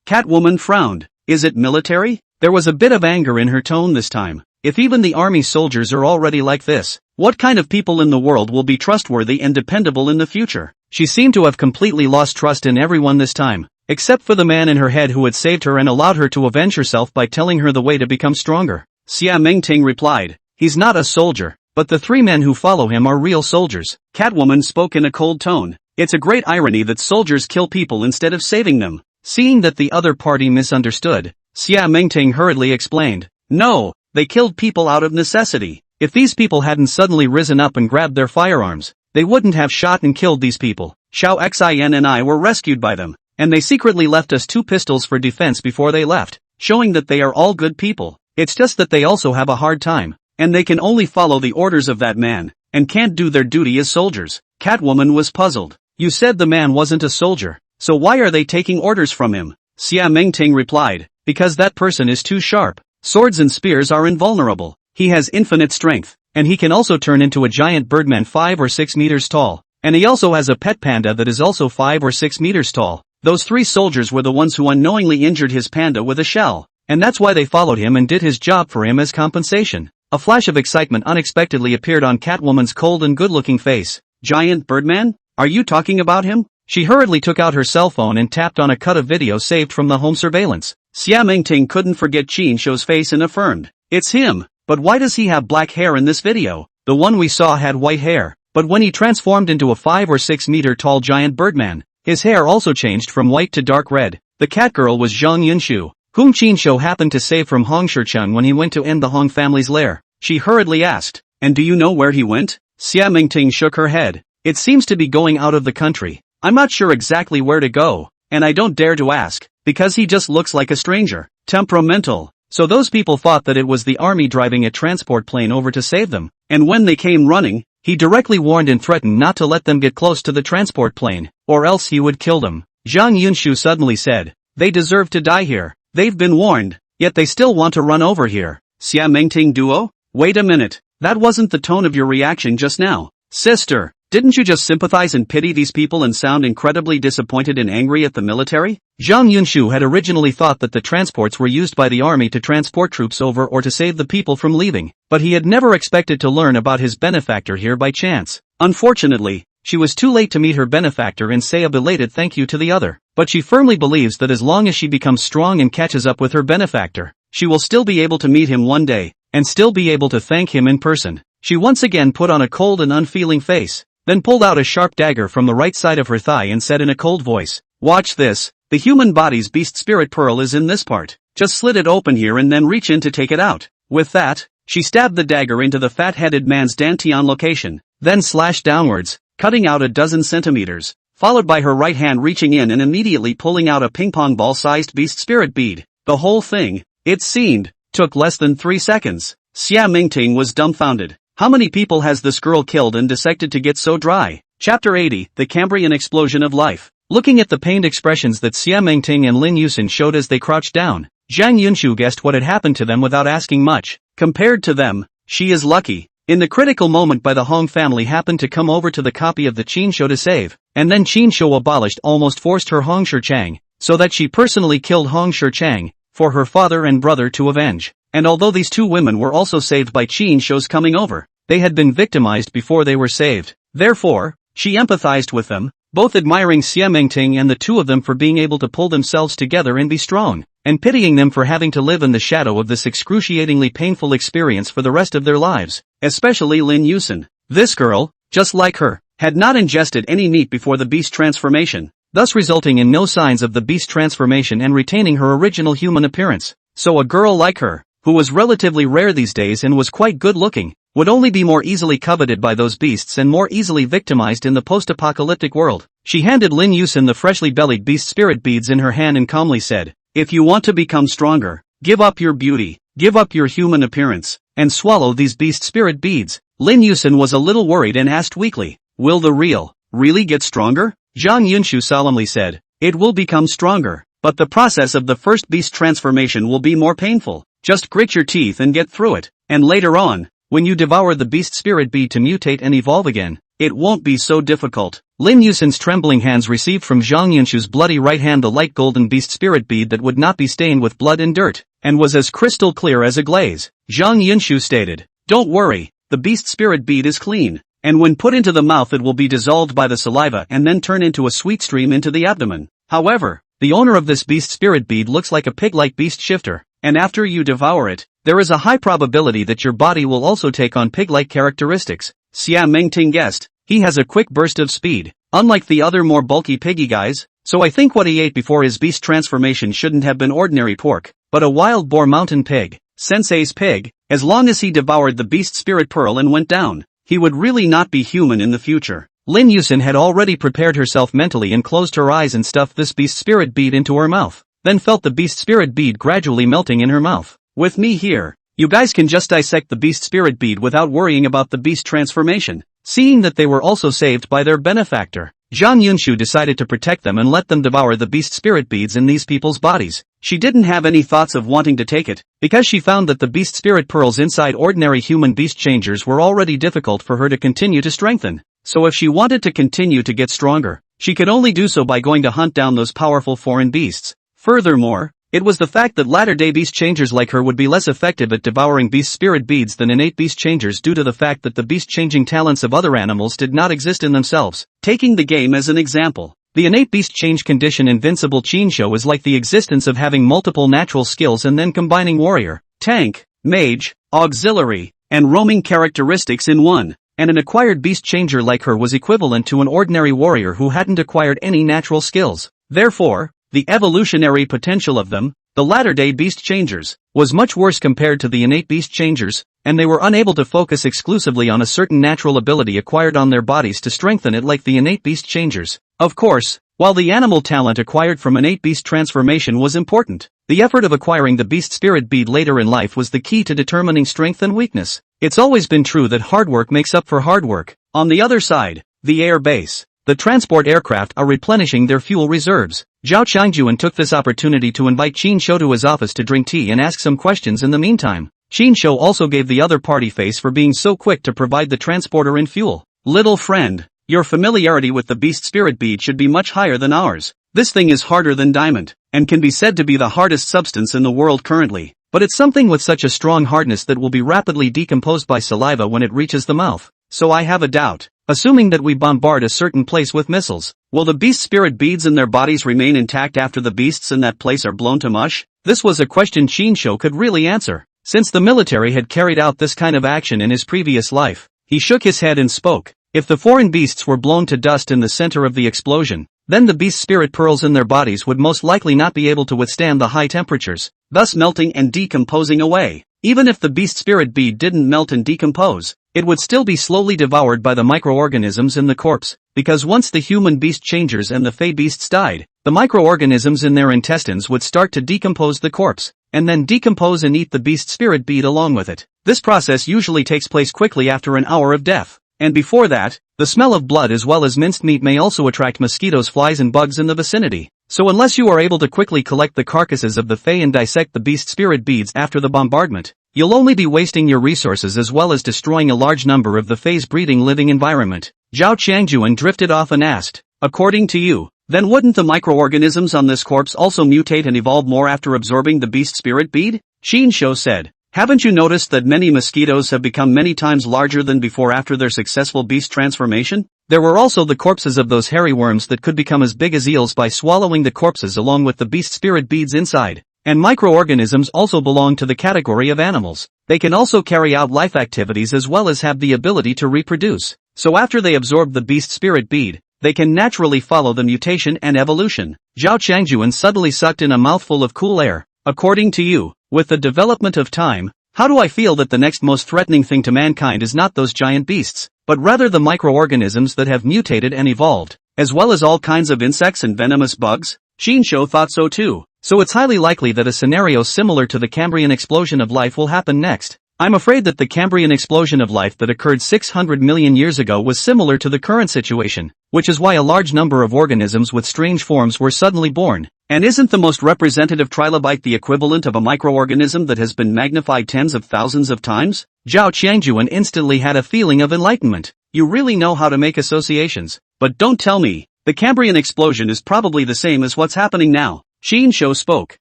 Catwoman frowned. Is it military? There was a bit of anger in her tone this time. If even the army soldiers are already like this, what kind of people in the world will be trustworthy and dependable in the future? She seemed to have completely lost trust in everyone this time, except for the man in her head who had saved her and allowed her to avenge herself by telling her the way to become stronger. Xia Mengting replied, he's not a soldier, but the 3 men who follow him are real soldiers. Catwoman spoke in a cold tone. It's a great irony that soldiers kill people instead of saving them. Seeing that the other party misunderstood, Xia Mengting hurriedly explained, no, they killed people out of necessity. If these people hadn't suddenly risen up and grabbed their firearms, they wouldn't have shot and killed these people. Xiao Xin and I were rescued by them, and they secretly left us 2 pistols for defense before they left, showing that they are all good people. It's just that they also have a hard time, and they can only follow the orders of that man, and can't do their duty as soldiers. Catwoman was puzzled. You said the man wasn't a soldier, so why are they taking orders from him? Xia Mengting replied, because that person is too sharp. Swords and spears are invulnerable. He has infinite strength, and he can also turn into a giant birdman 5 or 6 meters tall, and he also has a pet panda that is also 5 or 6 meters tall. Those 3 soldiers were the ones who unknowingly injured his panda with a shell, and that's why they followed him and did his job for him as compensation. A flash of excitement unexpectedly appeared on Catwoman's cold and good-looking face. Giant birdman? Are you talking about him? She hurriedly took out her cell phone and tapped on a cut of video saved from the home surveillance. Xia Mengting couldn't forget Qin Shou's face and affirmed, it's him. But why does he have black hair in this video? The one we saw had white hair, but when he transformed into a 5 or 6 meter tall giant birdman, his hair also changed from white to dark red. The catgirl was Zhang Yunshu, whom Qin Shou happened to save from Hong Shichun when he went to end the Hong family's lair. She hurriedly asked, and do you know where he went? Xia Mengting shook her head. It seems to be going out of the country. I'm not sure exactly where to go, and I don't dare to ask, because he just looks like a stranger. Temperamental. So those people thought that it was the army driving a transport plane over to save them, and when they came running, he directly warned and threatened not to let them get close to the transport plane, or else he would kill them. Zhang Yunshu suddenly said, they deserve to die here. They've been warned, yet they still want to run over here. Xia Mengting duo? Wait a minute, that wasn't the tone of your reaction just now. Sister, didn't you just sympathize and pity these people and sound incredibly disappointed and angry at the military? Zhang Yunshu had originally thought that the transports were used by the army to transport troops over or to save the people from leaving, but he had never expected to learn about his benefactor here by chance. Unfortunately, she was too late to meet her benefactor and say a belated thank you to the other, but she firmly believes that as long as she becomes strong and catches up with her benefactor, she will still be able to meet him one day, and still be able to thank him in person. She once again put on a cold and unfeeling face, then pulled out a sharp dagger from the right side of her thigh and said in a cold voice, watch this, the human body's beast spirit pearl is in this part. Just slit it open here and then reach in to take it out. With that, she stabbed the dagger into the fat-headed man's dantian location, then slashed downwards, cutting out a dozen centimeters, followed by her right hand reaching in and immediately pulling out a ping-pong ball-sized beast spirit bead. The whole thing, it seemed, took less than 3 seconds. Xia Mengting was dumbfounded. How many people has this girl killed and dissected to get so dry? Chapter 80, The Cambrian Explosion of Life. Looking at the pained expressions that Xia Mengting and Lin Yusin showed as they crouched down, Zhang Yunshu guessed what had happened to them without asking much. Compared to them, she is lucky. In the critical moment the Hong family happened to come over to the copy of the Qin Shou to save, and then Qin Shou abolished almost forced her Hong Shichang, so that she personally killed Hong Shichang, for her father and brother to avenge. And although these two women were also saved by Qin Shou's coming over, they had been victimized before they were saved. Therefore, she empathized with them, both admiring Xia Mengting and the two of them for being able to pull themselves together and be strong, and pitying them for having to live in the shadow of this excruciatingly painful experience for the rest of their lives, especially Lin Yusin. This girl, just like her, had not ingested any meat before the beast transformation, thus resulting in no signs of the beast transformation and retaining her original human appearance. So a girl like her, who was relatively rare these days and was quite good looking, would only be more easily coveted by those beasts and more easily victimized in the post-apocalyptic world. She handed Lin Yusin the freshly bellied beast spirit beads in her hand and calmly said, "If you want to become stronger, give up your beauty, give up your human appearance, and swallow these beast spirit beads." Lin Yusin was a little worried and asked weakly, "Will the really get stronger?" Zhang Yunshu solemnly said, "It will become stronger, but the process of the first beast transformation will be more painful. Just grit your teeth and get through it, and later on, when you devour the beast spirit bead to mutate and evolve again, it won't be so difficult." Lin Yusin's trembling hands received from Zhang Yunshu's bloody right hand the light golden beast spirit bead that would not be stained with blood and dirt, and was as crystal clear as a glaze. Zhang Yunshu stated, "Don't worry, the beast spirit bead is clean, and when put into the mouth it will be dissolved by the saliva and then turn into a sweet stream into the abdomen. However, the owner of this beast spirit bead looks like a pig-like beast shifter, and after you devour it, there is a high probability that your body will also take on pig-like characteristics." Xia Mengting guessed, "He has a quick burst of speed, unlike the other more bulky piggy guys, so I think what he ate before his beast transformation shouldn't have been ordinary pork, but a wild boar mountain pig, Sensei's pig. As long as he devoured the beast spirit pearl and went down, he would really not be human in the future." Lin Yusin had already prepared herself mentally and closed her eyes and stuffed this beast spirit bead into her mouth, then felt the beast spirit bead gradually melting in her mouth. "With me here, you guys can just dissect the beast spirit bead without worrying about the beast transformation." Seeing that they were also saved by their benefactor, Zhang Yunshu decided to protect them and let them devour the beast spirit beads in these people's bodies. She didn't have any thoughts of wanting to take it, because she found that the beast spirit pearls inside ordinary human beast changers were already difficult for her to continue to strengthen. So if she wanted to continue to get stronger, she could only do so by going to hunt down those powerful foreign beasts. Furthermore, it was the fact that latter-day beast changers like her would be less effective at devouring beast spirit beads than innate beast changers due to the fact that the beast-changing talents of other animals did not exist in themselves. Taking the game as an example, the innate beast change condition Invincible Qin Shou is like the existence of having multiple natural skills and then combining warrior, tank, mage, auxiliary, and roaming characteristics in one, and an acquired beast changer like her was equivalent to an ordinary warrior who hadn't acquired any natural skills. Therefore, the evolutionary potential of them, the latter-day beast changers, was much worse compared to the innate beast changers, and they were unable to focus exclusively on a certain natural ability acquired on their bodies to strengthen it like the innate beast changers. Of course, while the animal talent acquired from innate beast transformation was important, the effort of acquiring the beast spirit bead later in life was the key to determining strength and weakness. It's always been true that hard work makes up for hard work. On the other side, the air base, the transport aircraft are replenishing their fuel reserves. Zhao Changjuan took this opportunity to invite Qin Shou to his office to drink tea and ask some questions in the meantime. Qin Shou also gave the other party face for being so quick to provide the transporter and fuel. "Little friend, your familiarity with the beast spirit bead should be much higher than ours. This thing is harder than diamond, and can be said to be the hardest substance in the world currently. But it's something with such a strong hardness that will be rapidly decomposed by saliva when it reaches the mouth. So I have a doubt. Assuming that we bombard a certain place with missiles, will the beast spirit beads in their bodies remain intact after the beasts in that place are blown to mush?" This was a question Qin Shou could really answer. Since the military had carried out this kind of action in his previous life, he shook his head and spoke. If the foreign beasts were blown to dust in the center of the explosion, then the beast spirit pearls in their bodies would most likely not be able to withstand the high temperatures, thus melting and decomposing away. Even if the beast spirit bead didn't melt and decompose, it would still be slowly devoured by the microorganisms in the corpse, because once the human beast changers and the fey beasts died, the microorganisms in their intestines would start to decompose the corpse. and then decompose and eat the beast spirit bead along with it. This process usually takes place quickly after an hour of death. And before that, the smell of blood as well as minced meat may also attract mosquitoes, flies and bugs in the vicinity. So unless you are able to quickly collect the carcasses of the Fae and dissect the beast spirit beads after the bombardment, you'll only be wasting your resources as well as destroying a large number of the Fae's breeding living environment. Zhao Changjuan drifted off and asked, according to you, then wouldn't the microorganisms on this corpse also mutate and evolve more after absorbing the beast spirit bead? Xin Shou said. Haven't you noticed that many mosquitoes have become many times larger than before after their successful beast transformation? There were also the corpses of those hairy worms that could become as big as eels by swallowing the corpses along with the beast spirit beads inside. And microorganisms also belong to the category of animals. They can also carry out life activities as well as have the ability to reproduce. So after they absorb the beast spirit bead, they can naturally follow the mutation and evolution. Zhao Changjuan suddenly sucked in a mouthful of cool air. According to you, with the development of time, how do I feel that the next most threatening thing to mankind is not those giant beasts, but rather the microorganisms that have mutated and evolved, as well as all kinds of insects and venomous bugs? Xin Shou thought so too. So it's highly likely that a scenario similar to the Cambrian explosion of life will happen next. I'm afraid that the Cambrian explosion of life that occurred 600 million years ago was similar to the current situation, which is why a large number of organisms with strange forms were suddenly born. And isn't the most representative trilobite the equivalent of a microorganism that has been magnified tens of thousands of times? Zhao Changjuan instantly had a feeling of enlightenment. You really know how to make associations. But don't tell me, the Cambrian explosion is probably the same as what's happening now. Xin Shou spoke.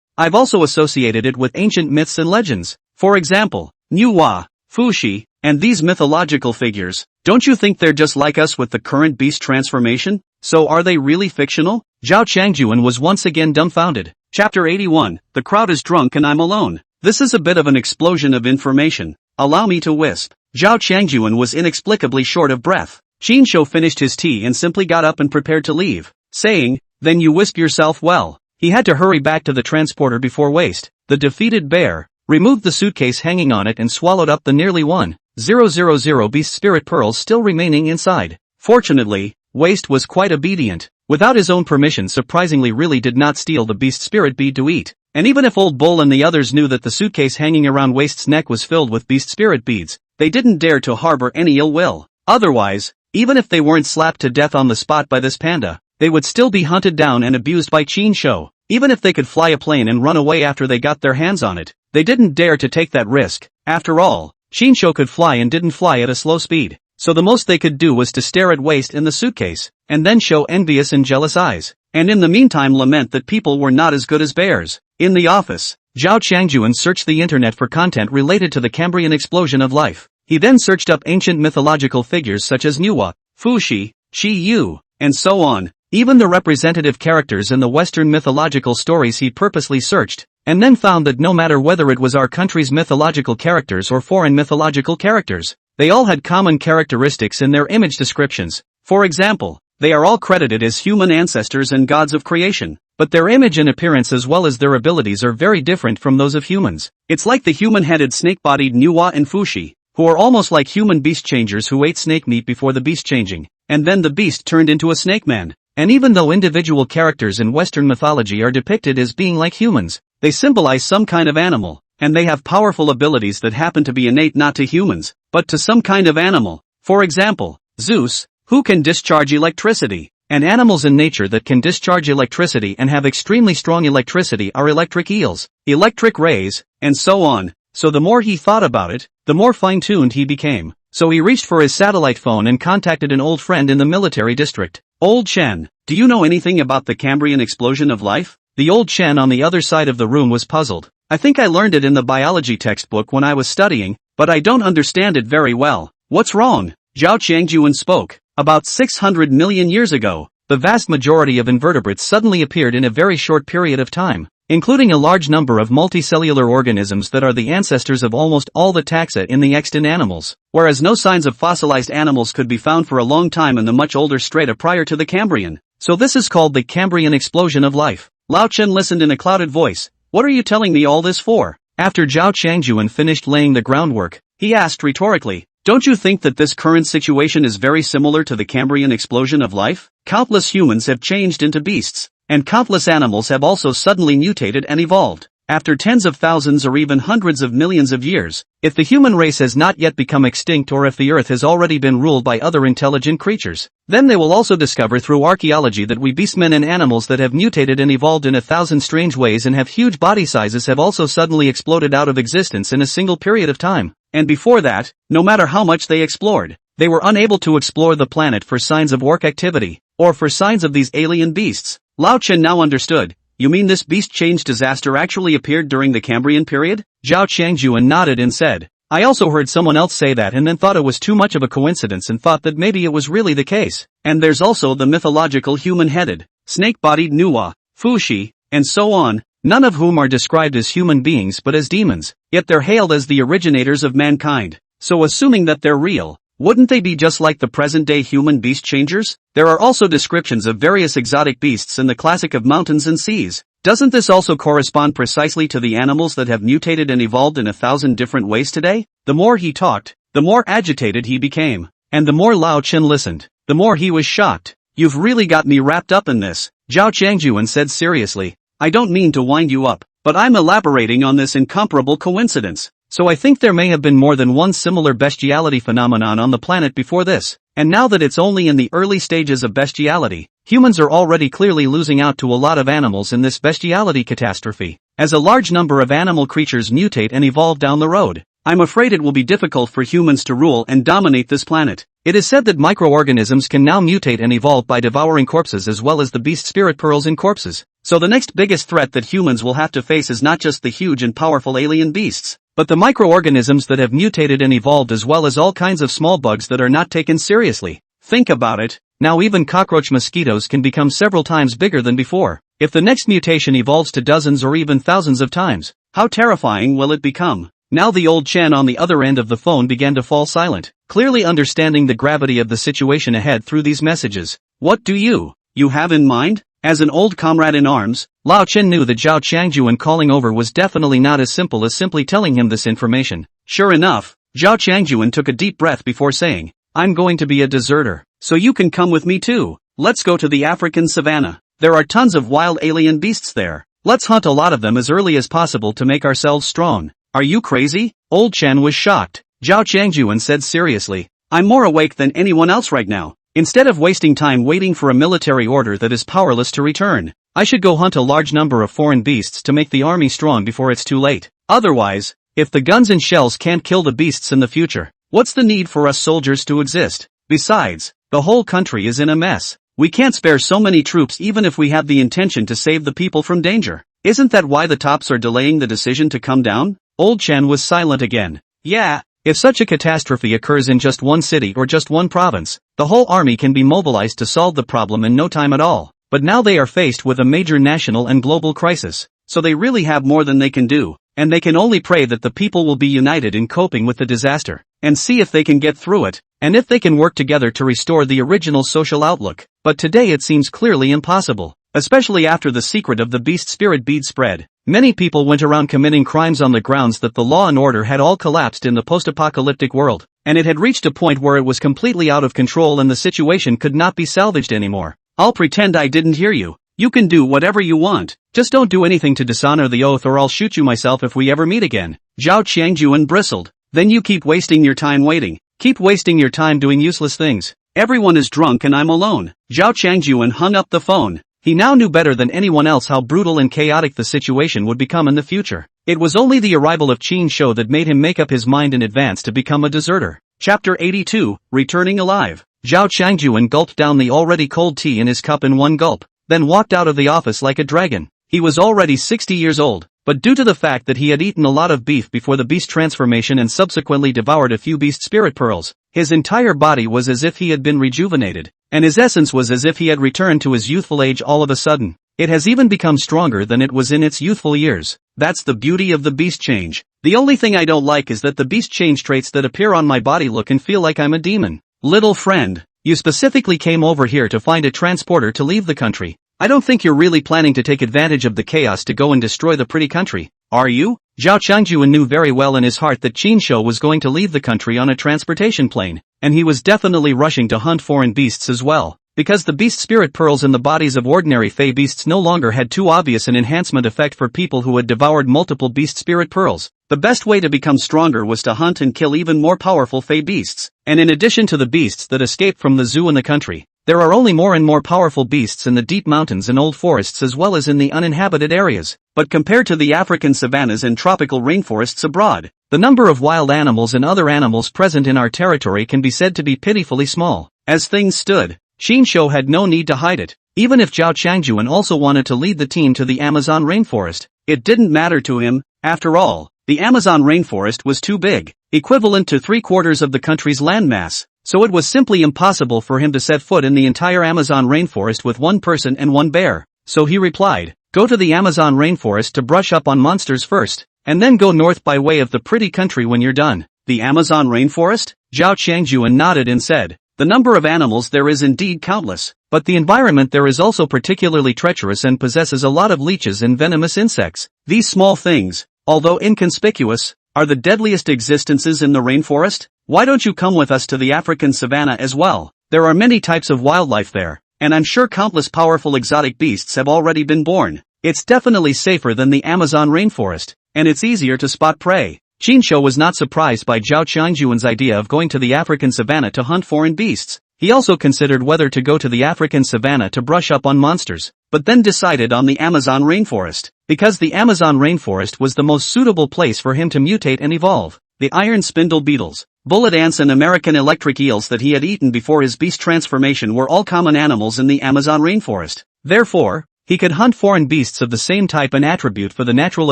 I've also associated it with ancient myths and legends. For example, Manhwa, Fuxi, and these mythological figures. Don't you think they're just like us with the current beast transformation? So are they really fictional? Zhao Changjuan was once again dumbfounded. Chapter 81, The crowd is drunk and I'm alone. This is a bit of an explosion of information. Allow me to wisp. Zhao Changjuan was inexplicably short of breath. Xin Shou finished his tea and simply got up and prepared to leave, saying, then you wisp yourself well. He had to hurry back to the transporter before Waste, the defeated bear, removed the suitcase hanging on it and swallowed up the nearly 1,000 beast spirit pearls still remaining inside. Fortunately, Waste was quite obedient. Without his own permission, surprisingly really did not steal the beast spirit bead to eat. And even if Old Bull and the others knew that the suitcase hanging around Waste's neck was filled with beast spirit beads, they didn't dare to harbor any ill will. Otherwise, even if they weren't slapped to death on the spot by this panda, they would still be hunted down and abused by Xin Shou. Even if they could fly a plane and run away after they got their hands on it, they didn't dare to take that risk. After all, Xin Shou could fly and didn't fly at a slow speed. So the most they could do was to stare at Waste in the suitcase, and then show envious and jealous eyes, and in the meantime lament that people were not as good as bears. In the office, Zhao Changjuan searched the internet for content related to the Cambrian explosion of life. He then searched up ancient mythological figures such as Manhwa, Fuxi, Qi Yu, and so on. Even the representative characters in the Western mythological stories he purposely searched, and then found that no matter whether it was our country's mythological characters or foreign mythological characters, they all had common characteristics in their image descriptions. For example, they are all credited as human ancestors and gods of creation, but their image and appearance as well as their abilities are very different from those of humans. It's like the human-headed snake-bodied Manhwa and Fuxi, who are almost like human beast changers who ate snake meat before the beast changing, and then the beast turned into a snake man. And even though individual characters in Western mythology are depicted as being like humans, they symbolize some kind of animal, and they have powerful abilities that happen to be innate not to humans, but to some kind of animal. For example, Zeus, who can discharge electricity, and animals in nature that can discharge electricity and have extremely strong electricity are electric eels, electric rays, and so on. So the more he thought about it, the more fine-tuned he became. So he reached for his satellite phone and contacted an old friend in the military district. Old Chen, do you know anything about the Cambrian explosion of life? The old Chen on the other side of the room was puzzled. I think I learned it in the biology textbook when I was studying, but I don't understand it very well. What's wrong? Zhao Changjuan spoke. About 600 million years ago, the vast majority of invertebrates suddenly appeared in a very short period of time, including a large number of multicellular organisms that are the ancestors of almost all the taxa in the extant animals, whereas no signs of fossilized animals could be found for a long time in the much older strata prior to the Cambrian. So this is called the Cambrian explosion of life. Lao Chen listened in a clouded voice. What are you telling me all this for? After Zhao Changjuan finished laying the groundwork, he asked rhetorically, don't you think that this current situation is very similar to the Cambrian explosion of life? Countless humans have changed into beasts, and countless animals have also suddenly mutated and evolved. after tens of thousands or even hundreds of millions of years, if the human race has not yet become extinct or if the Earth has already been ruled by other intelligent creatures, then they will also discover through archaeology that we beastmen and animals that have mutated and evolved in 1,000 strange ways and have huge body sizes have also suddenly exploded out of existence in a single period of time. And before that, no matter how much they explored, they were unable to explore the planet for signs of work activity, or for signs of these alien beasts. Lao Chen now understood. You mean this beast change disaster actually appeared during the Cambrian period? Zhao Changjuan nodded and said, I also heard someone else say that and then thought it was too much of a coincidence and thought that maybe it was really the case. And there's also the mythological human-headed, snake-bodied Nuwa, Fuxi, and so on, none of whom are described as human beings but as demons, yet they're hailed as the originators of mankind. So assuming that they're real, wouldn't they be just like the present-day human beast changers? There are also descriptions of various exotic beasts in the classic of mountains and seas. Doesn't this also correspond precisely to the animals that have mutated and evolved in 1,000 different ways today? The more he talked, the more agitated he became. And the more Lao Chen listened, the more he was shocked. You've really got me wrapped up in this, Zhao Changjuan said seriously. I don't mean to wind you up, but I'm elaborating on this incomparable coincidence. So I think there may have been more than one similar bestiality phenomenon on the planet before this, and now that it's only in the early stages of bestiality, humans are already clearly losing out to a lot of animals in this bestiality catastrophe. As a large number of animal creatures mutate and evolve down the road, I'm afraid it will be difficult for humans to rule and dominate this planet. It is said that microorganisms can now mutate and evolve by devouring corpses as well as the beast spirit pearls in corpses. So the next biggest threat that humans will have to face is not just the huge and powerful alien beasts, but the microorganisms that have mutated and evolved as well as all kinds of small bugs that are not taken seriously. Think about it, now even cockroach mosquitoes can become several times bigger than before. If the next mutation evolves to dozens or even thousands of times, how terrifying will it become? Now the old Chen on the other end of the phone began to fall silent, clearly understanding the gravity of the situation ahead through these messages. What do you have in mind? As an old comrade in arms, Lao Chen knew that Zhao Changjuan calling over was definitely not as simple as simply telling him this information. Sure enough, Zhao Changjuan took a deep breath before saying, I'm going to be a deserter, so you can come with me too. Let's go to the African savannah. There are tons of wild alien beasts there. Let's hunt a lot of them as early as possible to make ourselves strong. Are you crazy? Old Chen was shocked. Zhao Changjuan said seriously, I'm more awake than anyone else right now. Instead of wasting time waiting for a military order that is powerless to return, I should go hunt a large number of foreign beasts to make the army strong before it's too late. Otherwise, if the guns and shells can't kill the beasts in the future, what's the need for us soldiers to exist? Besides, the whole country is in a mess. We can't spare so many troops even if we have the intention to save the people from danger. Isn't that why the tops are delaying the decision to come down? Old Chen was silent again. Yeah. If such a catastrophe occurs in just one city or just one province, the whole army can be mobilized to solve the problem in no time at all. But now they are faced with a major national and global crisis, so they really have more than they can do, and they can only pray that the people will be united in coping with the disaster, and see if they can get through it, and if they can work together to restore the original social outlook. But today it seems clearly impossible, especially after the secret of the beast spirit bead spread. Many people went around committing crimes on the grounds that the law and order had all collapsed in the post-apocalyptic world, and it had reached a point where it was completely out of control and the situation could not be salvaged anymore. I'll pretend I didn't hear you. You can do whatever you want, just don't do anything to dishonor the oath or I'll shoot you myself if we ever meet again. Zhao Changjuan bristled. Then you keep wasting your time waiting. Keep wasting your time doing useless things. Everyone is drunk and I'm alone. Zhao Changjuan hung up the phone. He now knew better than anyone else how brutal and chaotic the situation would become in the future. It was only the arrival of Qin Shou that made him make up his mind in advance to become a deserter. Chapter 82, Returning Alive. Zhao Changjuan gulped down the already cold tea in his cup in one gulp, then walked out of the office like a dragon. He was already 60 years old, but due to the fact that he had eaten a lot of beef before the beast transformation and subsequently devoured a few beast spirit pearls, his entire body was as if he had been rejuvenated, and his essence was as if he had returned to his youthful age all of a sudden. It has even become stronger than it was in its youthful years. That's the beauty of the beast change. The only thing I don't like is that the beast change traits that appear on my body look and feel like I'm a demon. Little friend, you specifically came over here to find a transporter to leave the country. I don't think you're really planning to take advantage of the chaos to go and destroy the pretty country, are you? Zhao Changjuan knew very well in his heart that Qin Shou was going to leave the country on a transportation plane, and he was definitely rushing to hunt foreign beasts as well. because the beast spirit pearls in the bodies of ordinary fey beasts no longer had too obvious an enhancement effect for people who had devoured multiple beast spirit pearls. The best way to become stronger was to hunt and kill even more powerful fey beasts, and in addition to the beasts that escaped from the zoo in the country, there are only more and more powerful beasts in the deep mountains and old forests as well as in the uninhabited areas. But compared to the African savannas and tropical rainforests abroad, the number of wild animals and other animals present in our territory can be said to be pitifully small. As things stood, Xinsho had no need to hide it. Even if Zhao Changjuan also wanted to lead the team to the Amazon rainforest, it didn't matter to him. After all, the Amazon rainforest was too big, equivalent to 3/4 of the country's landmass, so it was simply impossible for him to set foot in the entire Amazon rainforest with one person and one bear. So he replied, "Go to the Amazon rainforest to brush up on monsters first, and then go north by way of the pretty country when you're done." The Amazon rainforest? Zhao Changjuan nodded and said, "The number of animals there is indeed countless, but the environment there is also particularly treacherous and possesses a lot of leeches and venomous insects. These small things, although inconspicuous, are the deadliest existences in the rainforest. Why don't you come with us to the African savanna as well? There are many types of wildlife there, and I'm sure countless powerful exotic beasts have already been born. It's definitely safer than the Amazon rainforest, and it's easier to spot prey." Xinsho was not surprised by Zhao Changjuan's idea of going to the African savanna to hunt foreign beasts. He also considered whether to go to the African savanna to brush up on monsters, but then decided on the Amazon rainforest, because the Amazon rainforest was the most suitable place for him to mutate and evolve. The iron spindle beetles, bullet ants and American electric eels that he had eaten before his beast transformation were all common animals in the Amazon rainforest. Therefore, he could hunt foreign beasts of the same type and attribute for the natural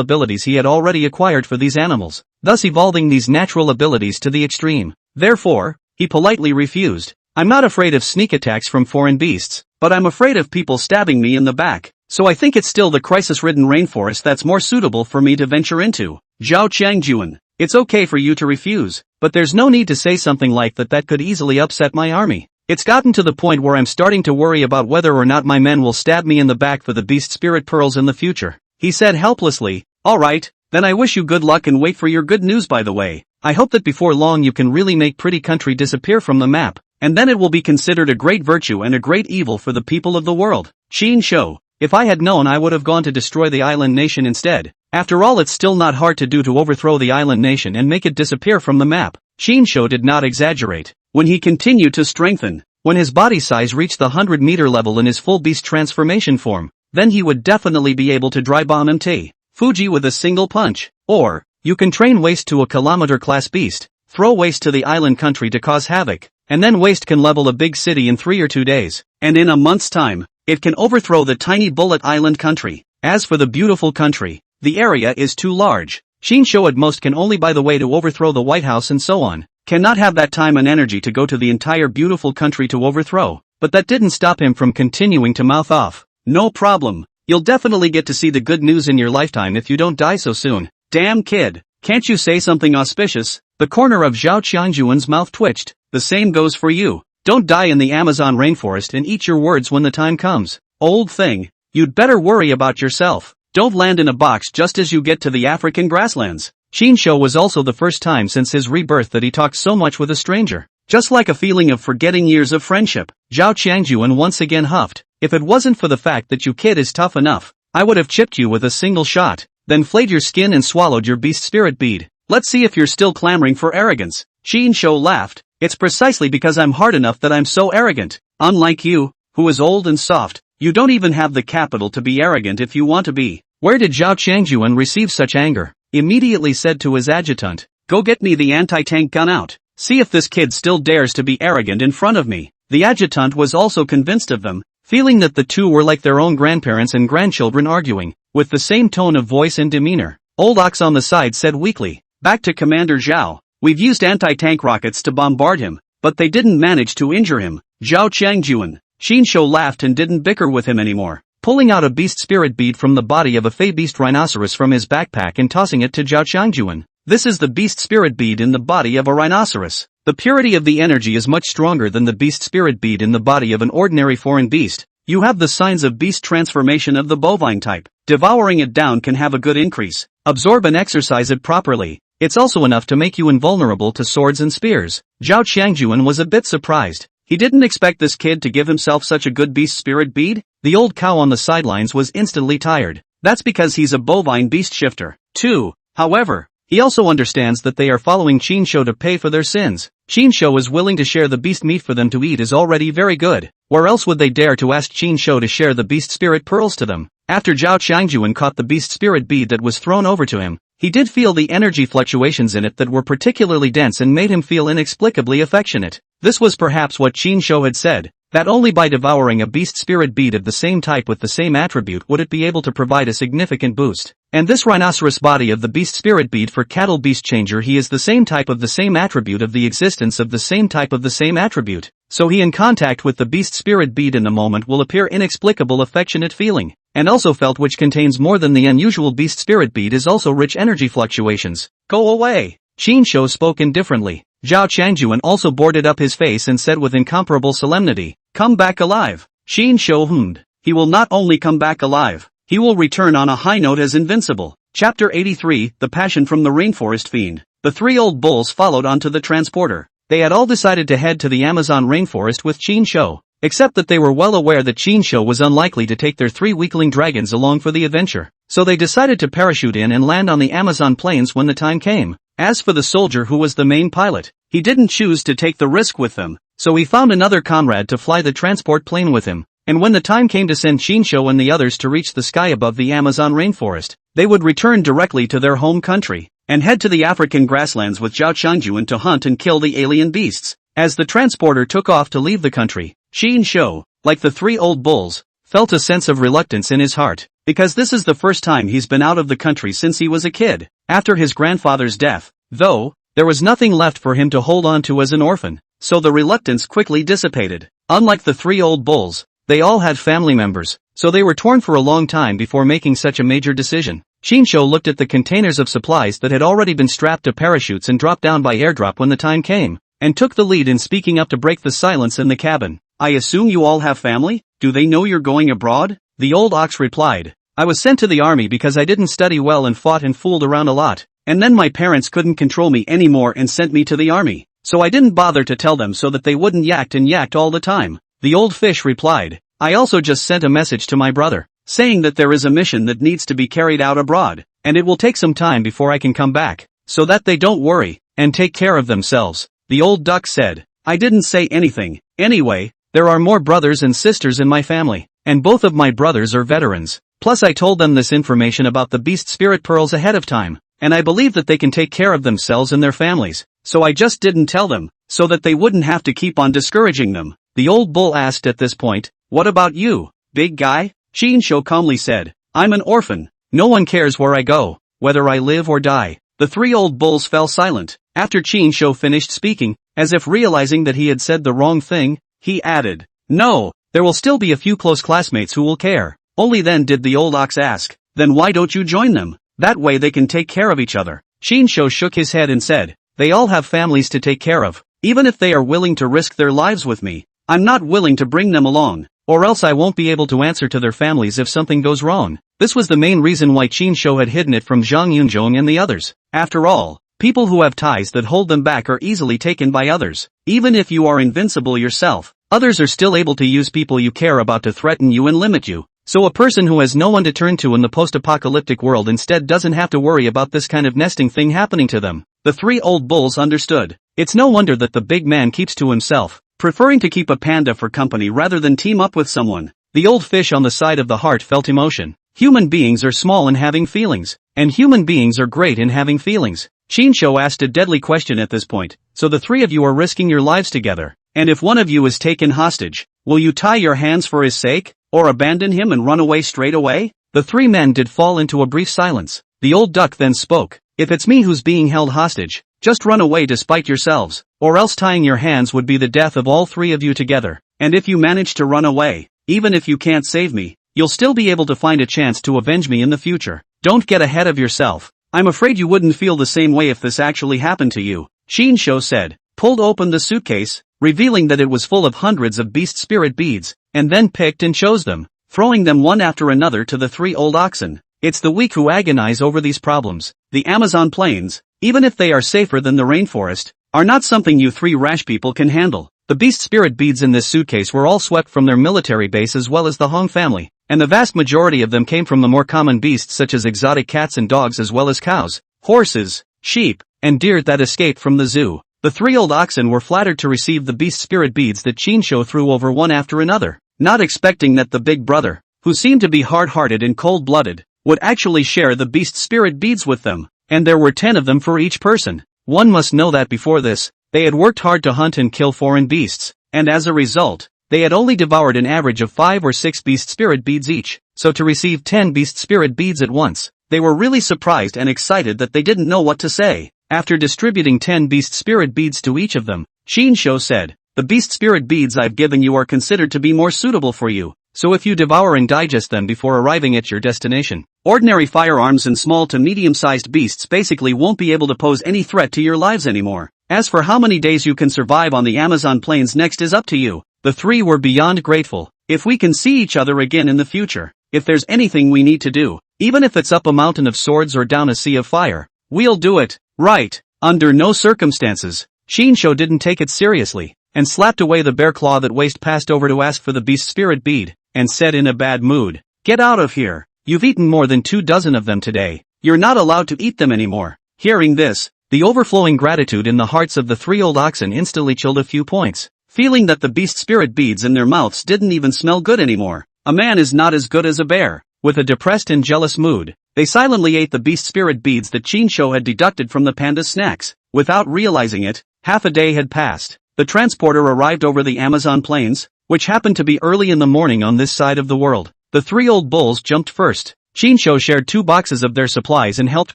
abilities he had already acquired for these animals, thus evolving these natural abilities to the extreme. Therefore, he politely refused. "I'm not afraid of sneak attacks from foreign beasts, but I'm afraid of people stabbing me in the back, so I think it's still the crisis-ridden rainforest that's more suitable for me to venture into." Zhao Changjuan, "It's okay for you to refuse, but there's no need to say something like that could easily upset my army. It's gotten to the point where I'm starting to worry about whether or not my men will stab me in the back for the beast spirit pearls in the future," he said helplessly. "Alright, then I wish you good luck and wait for your good news by the way. I hope that before long you can really make pretty country disappear from the map, and then it will be considered a great virtue and a great evil for the people of the world." Xinsho, "If I had known I would have gone to destroy the island nation instead. After all it's still not hard to do to overthrow the island nation and make it disappear from the map." Xinsho did not exaggerate. When he continued to strengthen, when his body size reached the 100-meter level in his full beast transformation form, then he would definitely be able to dry bomb Mt. Fuji with a single punch. Or, you can train waste to a kilometer-class beast, throw waste to the island country to cause havoc, and then waste can level a big city in 3 or 2 days, and in a month's time, it can overthrow the tiny bullet island country. As for the beautiful country, the area is too large. Xinsho at most can only buy the way to overthrow the White House and so on. Cannot have that time and energy to go to the entire beautiful country to overthrow. But that didn't stop him from continuing to mouth off. "No problem. You'll definitely get to see the good news in your lifetime if you don't die so soon. Damn kid, can't you say something auspicious?" The corner of Zhao Changjuan's mouth twitched. "The same goes for you. Don't die in the Amazon rainforest and eat your words when the time comes. Old thing, you'd better worry about yourself. Don't land in a box just as you get to the African grasslands." Xinsho was also the first time since his rebirth that he talked so much with a stranger. Just like a feeling of forgetting years of friendship. Zhao Changjuan once again huffed. "If it wasn't for the fact that you kid is tough enough, I would have chipped you with a single shot, then flayed your skin and swallowed your beast spirit bead. Let's see if you're still clamoring for arrogance." Xinsho laughed. "It's precisely because I'm hard enough that I'm so arrogant. Unlike you, who is old and soft, you don't even have the capital to be arrogant if you want to be." Where did Zhao Changjuan receive such anger? Immediately said to his adjutant, "Go get me the anti-tank gun out. See if this kid still dares to be arrogant in front of me." The adjutant was also convinced of them, feeling that the two were like their own grandparents and grandchildren arguing, with the same tone of voice and demeanor. Old Ox on the side said weakly, "Back to Commander Zhao. We've used anti-tank rockets to bombard him, but they didn't manage to injure him." Zhao Changjuan. Xinsho laughed and didn't bicker with him anymore, pulling out a beast spirit bead from the body of a fey beast rhinoceros from his backpack and tossing it to Zhao Changjuan. "This is the beast spirit bead in the body of a rhinoceros. The purity of the energy is much stronger than the beast spirit bead in the body of an ordinary foreign beast. You have the signs of beast transformation of the bovine type. Devouring it down can have a good increase. Absorb and exercise it properly. It's also enough to make you invulnerable to swords and spears." Zhao Changjuan was a bit surprised. He didn't expect this kid to give himself such a good beast spirit bead. The old cow on the sidelines was instantly tired. That's because he's a bovine beast shifter, too. However, he also understands that they are following Chinsho to pay for their sins. Chinsho is willing to share the beast meat for them to eat is already very good. Where else would they dare to ask Chinsho to share the beast spirit pearls to them? After Zhao Changjuan caught the beast spirit bead that was thrown over to him, he did feel the energy fluctuations in it that were particularly dense and made him feel inexplicably affectionate. This was perhaps what Chinsho had said, that only by devouring a beast spirit bead of the same type with the same attribute would it be able to provide a significant boost. And this rhinoceros body of the beast spirit bead for cattle beast changer, he is the same type of the same attribute of the existence of the same type of the same attribute. So he in contact with the beast spirit bead in the moment will appear inexplicable affectionate feeling. And also felt which contains more than the unusual beast spirit bead is also rich energy fluctuations. Go away. Chinsho spoke indifferently. Zhao Changjuan also boarded up his face and said with incomparable solemnity, "Come back alive." Chinsho hummed. He will not only come back alive, he will return on a high note as invincible. Chapter 83, The Passion from the Rainforest Fiend. The three old bulls followed onto the transporter. They had all decided to head to the Amazon rainforest with Chinsho. Except that they were well aware that Chinsho was unlikely to take their three weakling dragons along for the adventure. So they decided to parachute in and land on the Amazon plains when the time came. As for the soldier who was the main pilot, he didn't choose to take the risk with them, so he found another comrade to fly the transport plane with him. And when the time came to send Chinsho and the others to reach the sky above the Amazon rainforest, they would return directly to their home country, and head to the African grasslands with Zhao Changjuan to hunt and kill the alien beasts. As the transporter took off to leave the country, Chinsho, like the three old bulls, felt a sense of reluctance in his heart, because this is the first time he's been out of the country since he was a kid. After his grandfather's death, though, there was nothing left for him to hold on to as an orphan, so the reluctance quickly dissipated. Unlike the three old bulls, they all had family members, so they were torn for a long time before making such a major decision. Chinsho looked at the containers of supplies that had already been strapped to parachutes and dropped down by airdrop when the time came, and took the lead in speaking up to break the silence in the cabin. "I assume you all have family? Do they know you're going abroad?" The old ox replied. "I was sent to the army because I didn't study well and fought and fooled around a lot, and then my parents couldn't control me anymore and sent me to the army. So I didn't bother to tell them so that they wouldn't yacked all the time." The old fish replied. "I also just sent a message to my brother, saying that there is a mission that needs to be carried out abroad, and it will take some time before I can come back, so that they don't worry, and take care of themselves." The old duck said. "I didn't say anything. Anyway, there are more brothers and sisters in my family, and both of my brothers are veterans. Plus I told them this information about the beast spirit pearls ahead of time, and I believe that they can take care of themselves and their families, so I just didn't tell them, so that they wouldn't have to keep on discouraging them." The old bull asked at this point, "What about you, big guy?" Chinsho calmly said, "I'm an orphan. No one cares where I go, whether I live or die." The three old bulls fell silent. After Chinsho finished speaking, as if realizing that he had said the wrong thing, he added, "No, there will still be a few close classmates who will care." Only then did the old ox ask, "Then why don't you join them? That way they can take care of each other." Chinsho shook his head and said, "They all have families to take care of. Even if they are willing to risk their lives with me, I'm not willing to bring them along, or else I won't be able to answer to their families if something goes wrong." This was the main reason why Chinsho had hidden it from Zhang Yunzhong and the others. After all, people who have ties that hold them back are easily taken by others. Even if you are invincible yourself, others are still able to use people you care about to threaten you and limit you. So a person who has no one to turn to in the post-apocalyptic world instead doesn't have to worry about this kind of nesting thing happening to them. The three old bulls understood. It's no wonder that the big man keeps to himself, preferring to keep a panda for company rather than team up with someone. The old fish on the side of the heart felt emotion. Human beings are small in having feelings, and human beings are great in having feelings. Chinsho asked a deadly question at this point. "So the three of you are risking your lives together, and if one of you is taken hostage, will you tie your hands for his sake, or abandon him and run away straight away?" The three men did fall into a brief silence. The old duck then spoke. "If it's me who's being held hostage, just run away despite yourselves, or else tying your hands would be the death of all three of you together. And if you manage to run away, even if you can't save me, you'll still be able to find a chance to avenge me in the future. Don't get ahead of yourself. I'm afraid you wouldn't feel the same way if this actually happened to you." Chinsho said, pulled open the suitcase, revealing that it was full of hundreds of beast spirit beads, and then picked and chose them, throwing them one after another to the three old oxen. "It's the weak who agonize over these problems. The Amazon plains, even if they are safer than the rainforest, are not something you three rash people can handle. The beast spirit beads in this suitcase were all swept from their military base as well as the Hong family, and the vast majority of them came from the more common beasts such as exotic cats and dogs as well as cows, horses, sheep, and deer that escaped from the zoo. The 3 old oxen were flattered to receive the beast spirit beads that Chinsho threw over one after another, not expecting that the big brother, who seemed to be hard-hearted and cold-blooded, would actually share the beast spirit beads with them, and there were 10 of them for each person. One must know that before this, they had worked hard to hunt and kill foreign beasts, and as a result, they had only devoured an average of 5 or 6 beast spirit beads each, so to receive 10 beast spirit beads at once, they were really surprised and excited that they didn't know what to say. After distributing 10 beast spirit beads to each of them, Shinsho said, "The beast spirit beads I've given you are considered to be more suitable for you, so if you devour and digest them before arriving at your destination, ordinary firearms and small to medium-sized beasts basically won't be able to pose any threat to your lives anymore. As for how many days you can survive on the Amazon plains next is up to you." The 3 were beyond grateful. "If we can see each other again in the future, if there's anything we need to do, even if it's up a mountain of swords or down a sea of fire, we'll do it, right?" Under no circumstances, Shinsho didn't take it seriously, and slapped away the bear claw that Waste passed over to ask for the beast spirit bead, and said in a bad mood, "Get out of here. You've eaten more than 2 dozen of them today. You're not allowed to eat them anymore." Hearing this, the overflowing gratitude in the hearts of the 3 old oxen instantly chilled a few points, feeling that the beast spirit beads in their mouths didn't even smell good anymore. A man is not as good as a bear. With a depressed and jealous mood, they silently ate the beast spirit beads that Chinsho had deducted from the panda's snacks. Without realizing it, half a day had passed. The transporter arrived over the Amazon plains, which happened to be early in the morning on this side of the world. The 3 old bulls jumped first. Chinsho shared 2 boxes of their supplies and helped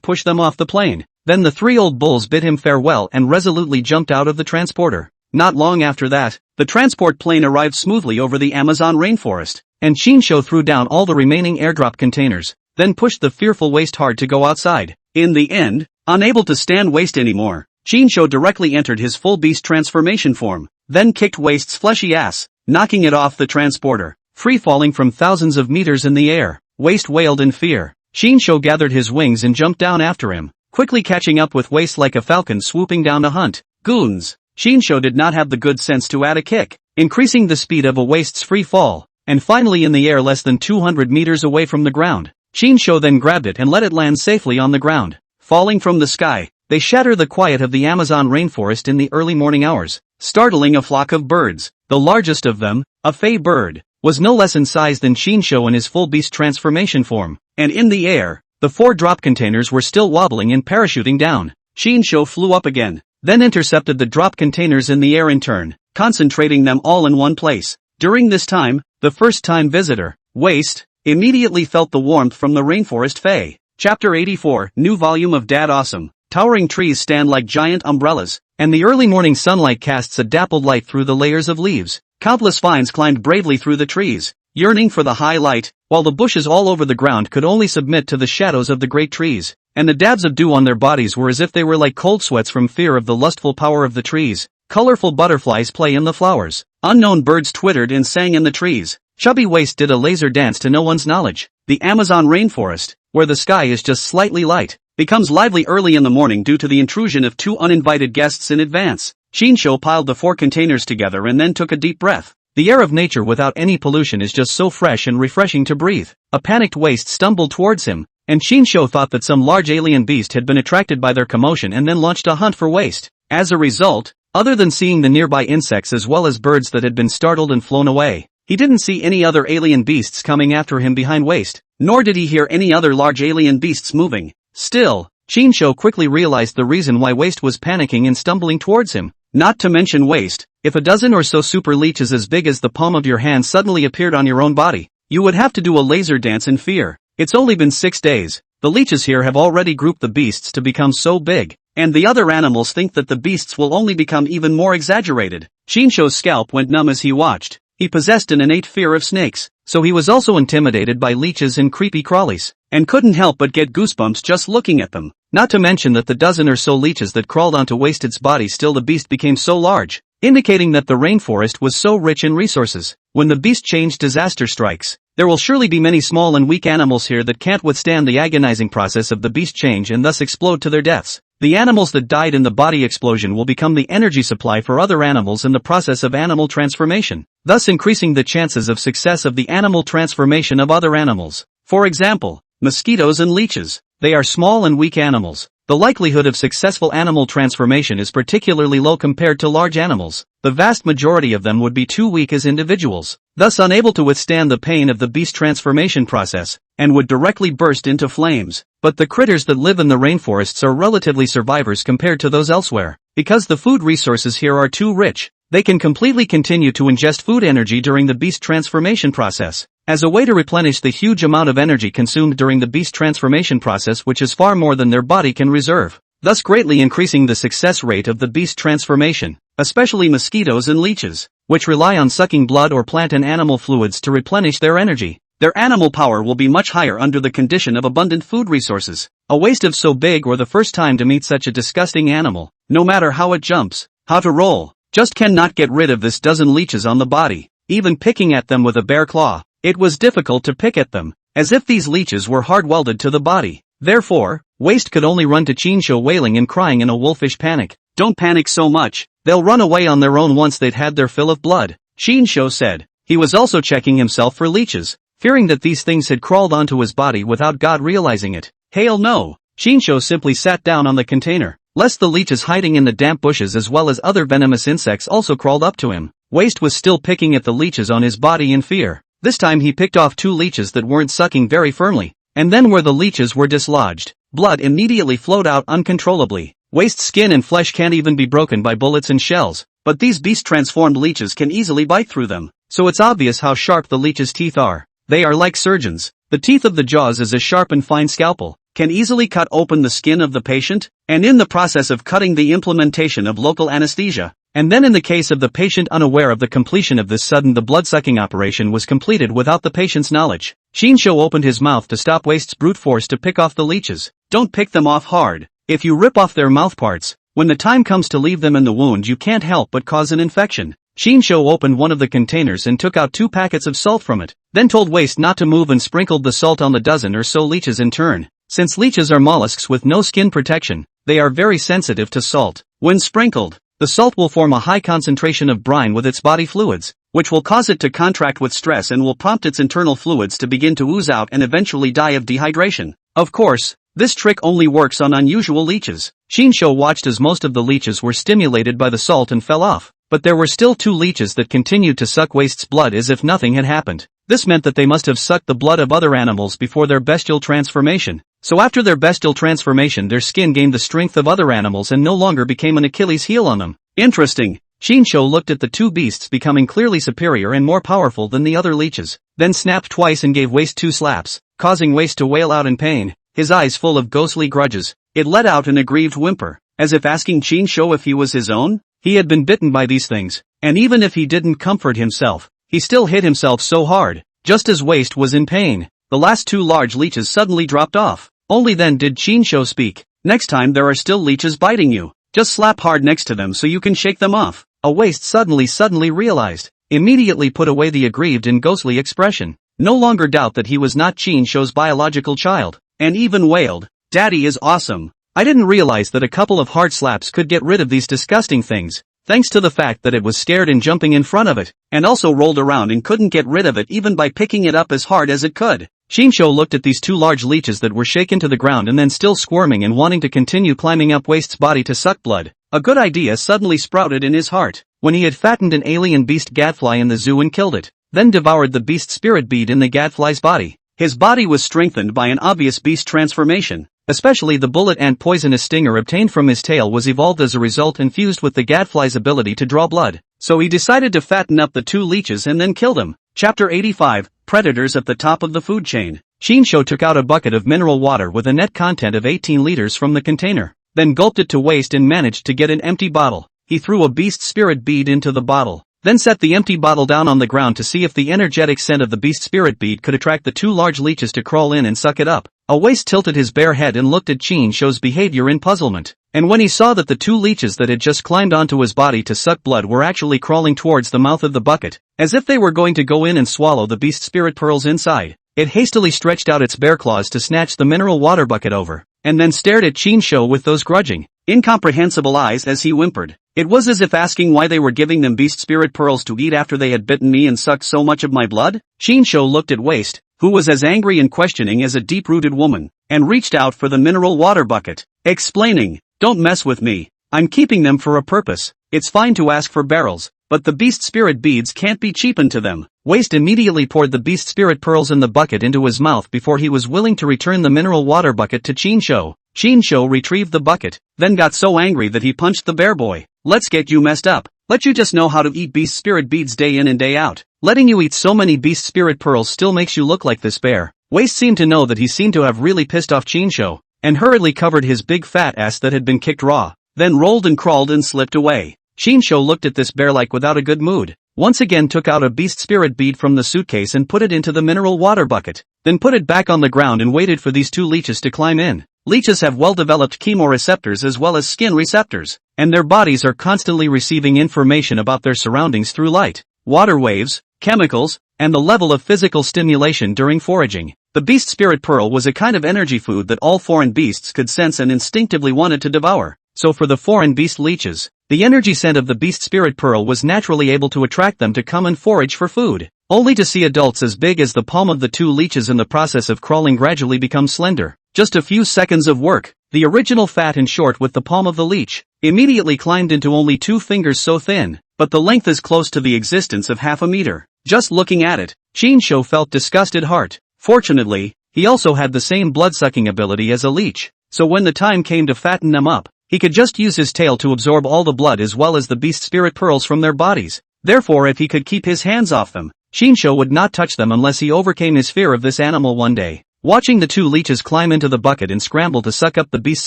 push them off the plane. Then the 3 old bulls bid him farewell and resolutely jumped out of the transporter. Not long after that, the transport plane arrived smoothly over the Amazon rainforest, and Chinsho threw down all the remaining airdrop containers, then pushed the fearful Waste hard to go outside. In the end, unable to stand Waste anymore, Chinsho directly entered his full beast transformation form, then kicked Waste's fleshy ass, knocking it off the transporter, free-falling from thousands of meters in the air. Waste wailed in fear. Shinsho gathered his wings and jumped down after him, quickly catching up with Waste like a falcon swooping down to hunt. Goons! Shinsho did not have the good sense to add a kick, increasing the speed of a Waste's free fall, and finally in the air less than 200 meters away from the ground. Shinsho then grabbed it and let it land safely on the ground. Falling from the sky, they shatter the quiet of the Amazon rainforest in the early morning hours, startling a flock of birds. The largest of them, a fey bird, was no less in size than Shinsho in his full beast transformation form, and in the air, the 4 drop containers were still wobbling and parachuting down. Shinsho flew up again, then intercepted the drop containers in the air in turn, concentrating them all in one place. During this time, the first-time visitor, Waste, immediately felt the warmth from the rainforest fey. Chapter 84, New Volume of Dad Awesome. Towering trees stand like giant umbrellas, and the early morning sunlight casts a dappled light through the layers of leaves. Countless vines climbed bravely through the trees, yearning for the high light, while the bushes all over the ground could only submit to the shadows of the great trees, and the dabs of dew on their bodies were as if they were like cold sweats from fear of the lustful power of the trees. Colorful butterflies play in the flowers. Unknown birds twittered and sang in the trees. Chubby Waste did a laser dance to no one's knowledge. The Amazon rainforest, where the sky is just slightly light, becomes lively early in the morning due to the intrusion of 2 uninvited guests in advance. Shinsho piled the 4 containers together and then took a deep breath. The air of nature without any pollution is just so fresh and refreshing to breathe. A panicked Waste stumbled towards him, and Shinsho thought that some large alien beast had been attracted by their commotion and then launched a hunt for Waste. As a result, other than seeing the nearby insects as well as birds that had been startled and flown away, he didn't see any other alien beasts coming after him behind Waste, nor did he hear any other large alien beasts moving. Still, Shinsho quickly realized the reason why Waste was panicking and stumbling towards him. Not to mention Waste, if a dozen or so super leeches as big as the palm of your hand suddenly appeared on your own body, you would have to do a laser dance in fear. It's only been 6 days. The leeches here have already grouped the beasts to become so big, and the other animals think that the beasts will only become even more exaggerated. Shinsho's scalp went numb as he watched. He possessed an innate fear of snakes, so he was also intimidated by leeches and creepy crawlies, and couldn't help but get goosebumps just looking at them. Not to mention that the dozen or so leeches that crawled onto Wasted's body still the beast became so large, indicating that the rainforest was so rich in resources. When the beast change disaster strikes, there will surely be many small and weak animals here that can't withstand the agonizing process of the beast change and thus explode to their deaths. The animals that died in the body explosion will become the energy supply for other animals in the process of animal transformation, thus increasing the chances of success of the animal transformation of other animals. For example, mosquitoes and leeches. They are small and weak animals. The likelihood of successful animal transformation is particularly low compared to large animals. The vast majority of them would be too weak as individuals, thus unable to withstand the pain of the beast transformation process, and would directly burst into flames. But the critters that live in the rainforests are relatively survivors compared to those elsewhere. Because the food resources here are too rich, they can completely continue to ingest food energy during the beast transformation process, as a way to replenish the huge amount of energy consumed during the beast transformation process, which is far more than their body can reserve, thus greatly increasing the success rate of the beast transformation, especially mosquitoes and leeches, which rely on sucking blood or plant and animal fluids to replenish their energy. Their animal power will be much higher under the condition of abundant food resources. A waste of so big, or the first time to meet such a disgusting animal, no matter how it jumps, how to roll, just cannot get rid of this dozen leeches on the body. Even picking at them with a bare claw, it was difficult to pick at them, as if these leeches were hard-welded to the body. Therefore, Waste could only run to Chinsho wailing and crying in a wolfish panic. "Don't panic so much, they'll run away on their own once they'd had their fill of blood," Chinsho said. He was also checking himself for leeches, fearing that these things had crawled onto his body without God realizing it. Hail no! Chinsho simply sat down on the container, lest the leeches hiding in the damp bushes as well as other venomous insects also crawled up to him. Waste was still picking at the leeches on his body in fear. This time he picked off 2 leeches that weren't sucking very firmly, and then where the leeches were dislodged, blood immediately flowed out uncontrollably. Waste's skin and flesh can't even be broken by bullets and shells, but these beast-transformed leeches can easily bite through them, so it's obvious how sharp the leeches' teeth are. They are like surgeons. The teeth of the jaws is a sharp and fine scalpel, can easily cut open the skin of the patient, and in the process of cutting the implementation of local anesthesia. And then in the case of the patient unaware of the completion of this sudden, the blood-sucking operation was completed without the patient's knowledge. Shinsho opened his mouth to stop Waste's brute force to pick off the leeches. Don't pick them off hard. If you rip off their mouthparts, when the time comes to leave them in the wound, you can't help but cause an infection. Shinsho opened one of the containers and took out 2 packets of salt from it, then told Waste not to move and sprinkled the salt on the dozen or so leeches in turn. Since leeches are mollusks with no skin protection, they are very sensitive to salt. When sprinkled, the salt will form a high concentration of brine with its body fluids, which will cause it to contract with stress and will prompt its internal fluids to begin to ooze out and eventually die of dehydration. Of course, this trick only works on unusual leeches. Shinsho watched as most of the leeches were stimulated by the salt and fell off, but there were still 2 leeches that continued to suck Waste's blood as if nothing had happened. This meant that they must have sucked the blood of other animals before their bestial transformation. So after their bestial transformation, their skin gained the strength of other animals and no longer became an Achilles heel on them. Interesting. Shinsho looked at the 2 beasts becoming clearly superior and more powerful than the other leeches, then snapped twice and gave Waste 2 slaps, causing Waste to wail out in pain, his eyes full of ghostly grudges. It let out an aggrieved whimper, as if asking Shinsho if he was his own. He had been bitten by these things, and even if he didn't comfort himself, he still hit himself so hard. Just as Waste was in pain, the last 2 large leeches suddenly dropped off. Only then did Shinsho speak. "Next time there are still leeches biting you, just slap hard next to them so you can shake them off." A Waste suddenly realized, immediately put away the aggrieved and ghostly expression, no longer doubt that he was not Shinsho's biological child, and even wailed, "Daddy is awesome. I didn't realize that a couple of hard slaps could get rid of these disgusting things, thanks to the fact that it was scared and jumping in front of it, and also rolled around and couldn't get rid of it even by picking it up as hard as it could." Shinsho looked at these 2 large leeches that were shaken to the ground and then still squirming and wanting to continue climbing up Waste's body to suck blood. A good idea suddenly sprouted in his heart, when he had fattened an alien beast gadfly in the zoo and killed it, then devoured the beast spirit bead in the gadfly's body. His body was strengthened by an obvious beast transformation. Especially the bullet and poisonous stinger obtained from his tail was evolved as a result and fused with the gadfly's ability to draw blood. So he decided to fatten up the 2 leeches and then kill them. Chapter 85, Predators at the Top of the Food Chain. Shinsho took out a bucket of mineral water with a net content of 18 liters from the container, then gulped it to Waste and managed to get an empty bottle. He threw a beast spirit bead into the bottle, then set the empty bottle down on the ground to see if the energetic scent of the beast spirit bead could attract the 2 large leeches to crawl in and suck it up. A Waste tilted his bare head and looked at Shinsho's behavior in puzzlement, and when he saw that the 2 leeches that had just climbed onto his body to suck blood were actually crawling towards the mouth of the bucket, as if they were going to go in and swallow the beast spirit pearls inside, it hastily stretched out its bare claws to snatch the mineral water bucket over, and then stared at Chinsho with those grudging, incomprehensible eyes as he whimpered. It was as if asking why they were giving them beast spirit pearls to eat after they had bitten me and sucked so much of my blood. Chinsho looked at Waste, who was as angry and questioning as a deep-rooted woman, and reached out for the mineral water bucket, explaining, "Don't mess with me. I'm keeping them for a purpose. It's fine to ask for barrels, but the beast spirit beads can't be cheapened to them." Waste immediately poured the beast spirit pearls in the bucket into his mouth before he was willing to return the mineral water bucket to Chinsho. Chinsho retrieved the bucket, then got so angry that he punched the bear boy. "Let's get you messed up. Let you just know how to eat beast spirit beads day in and day out. Letting you eat so many beast spirit pearls still makes you look like this bear." Waste seemed to know that he seemed to have really pissed off Chinsho, and hurriedly covered his big fat ass that had been kicked raw, then rolled and crawled and slipped away. Chinsho looked at this bear like without a good mood, once again took out a beast spirit bead from the suitcase and put it into the mineral water bucket, then put it back on the ground and waited for these two leeches to climb in. Leeches have well-developed chemoreceptors as well as skin receptors, and their bodies are constantly receiving information about their surroundings through light, water waves, chemicals, and the level of physical stimulation during foraging. The beast spirit pearl was a kind of energy food that all foreign beasts could sense and instinctively wanted to devour. So for the foreign beast leeches, the energy scent of the beast spirit pearl was naturally able to attract them to come and forage for food, only to see adults as big as the palm of the two leeches in the process of crawling gradually become slender. Just a few seconds of work, the original fat and short with the palm of the leech, immediately climbed into only 2 fingers so thin, but the length is close to the existence of half a meter. Just looking at it, Chinsho felt disgusted heart. Fortunately, he also had the same blood-sucking ability as a leech, so when the time came to fatten them up, he could just use his tail to absorb all the blood as well as the beast spirit pearls from their bodies. Therefore, if he could keep his hands off them, Chinsho would not touch them unless he overcame his fear of this animal one day. Watching the two leeches climb into the bucket and scramble to suck up the beast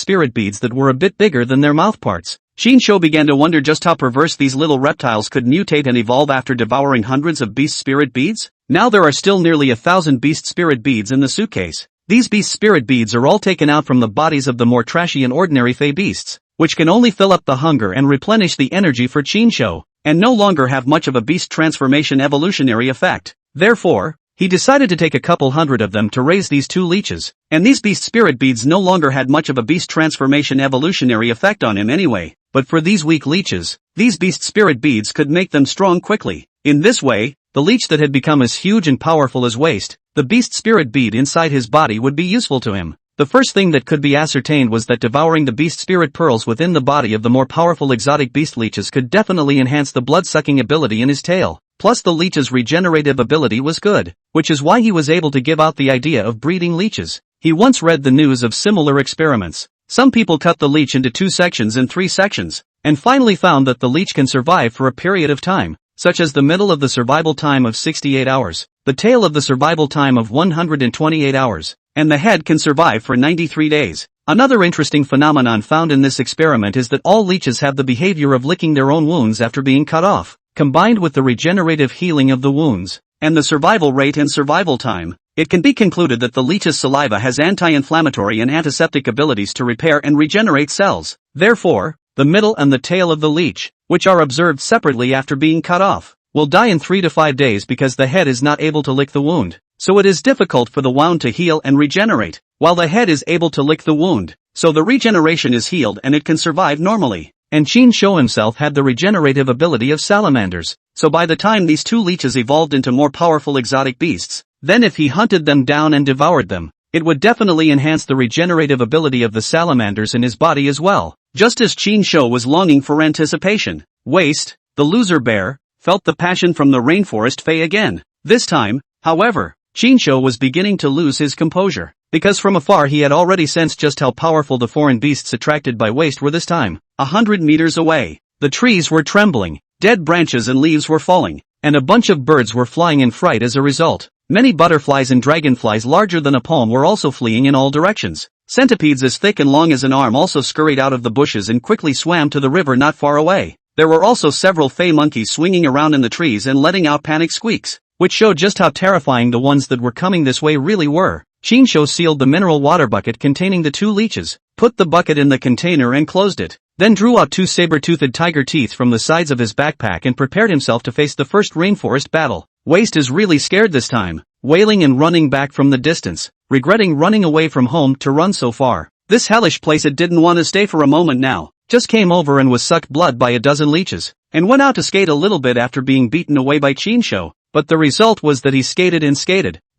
spirit beads that were a bit bigger than their mouthparts, Chinsho began to wonder just how perverse these little reptiles could mutate and evolve after devouring hundreds of beast spirit beads. Now there are still nearly 1,000 beast spirit beads in the suitcase. These beast spirit beads are all taken out from the bodies of the more trashy and ordinary fey beasts, which can only fill up the hunger and replenish the energy for Chinsho, and no longer have much of a beast transformation evolutionary effect. Therefore, he decided to take a couple hundred of them to raise these two leeches, and these beast spirit beads no longer had much of a beast transformation evolutionary effect on him anyway, but for these weak leeches, these beast spirit beads could make them strong quickly. In this way, the leech that had become as huge and powerful as Waste, the beast spirit bead inside his body would be useful to him. The first thing that could be ascertained was that devouring the beast spirit pearls within the body of the more powerful exotic beast leeches could definitely enhance the blood-sucking ability in his tail. Plus the leech's regenerative ability was good, which is why he was able to give out the idea of breeding leeches. He once read the news of similar experiments. Some people cut the leech into 2 sections and 3 sections, and finally found that the leech can survive for a period of time, such as the middle of the survival time of 68 hours, the tail of the survival time of 128 hours, and the head can survive for 93 days. Another interesting phenomenon found in this experiment is that all leeches have the behavior of licking their own wounds after being cut off. Combined with the regenerative healing of the wounds, and the survival rate and survival time, it can be concluded that the leech's saliva has anti-inflammatory and antiseptic abilities to repair and regenerate cells. Therefore, the middle and the tail of the leech, which are observed separately after being cut off, will die in 3 to 5 days because the head is not able to lick the wound, so it is difficult for the wound to heal and regenerate, while the head is able to lick the wound, so the regeneration is healed and it can survive normally. And Chinsho himself had the regenerative ability of salamanders, so by the time these two leeches evolved into more powerful exotic beasts, then if he hunted them down and devoured them, it would definitely enhance the regenerative ability of the salamanders in his body as well. Just as Chinsho was longing for anticipation, Waste, the loser bear, felt the passion from the rainforest fae again. This time, however, Chinsho was beginning to lose his composure, because from afar he had already sensed just how powerful the foreign beasts attracted by Waste were this time. 100 meters away, the trees were trembling, dead branches and leaves were falling, and a bunch of birds were flying in fright as a result. Many butterflies and dragonflies larger than a palm were also fleeing in all directions. Centipedes as thick and long as an arm also scurried out of the bushes and quickly swam to the river not far away. There were also several fey monkeys swinging around in the trees and letting out panic squeaks, which showed just how terrifying the ones that were coming this way really were. Chinsho sealed the mineral water bucket containing the two leeches, put the bucket in the container and closed it, then drew out 2 saber-toothed tiger teeth from the sides of his backpack and prepared himself to face the first rainforest battle. Waste is really scared this time, wailing and running back from the distance, regretting running away from home to run so far. This hellish place it didn't want to stay for a moment now, just came over and was sucked blood by a dozen leeches, and went out to skate a little bit after being beaten away by Chinsho, but the result was that he skated,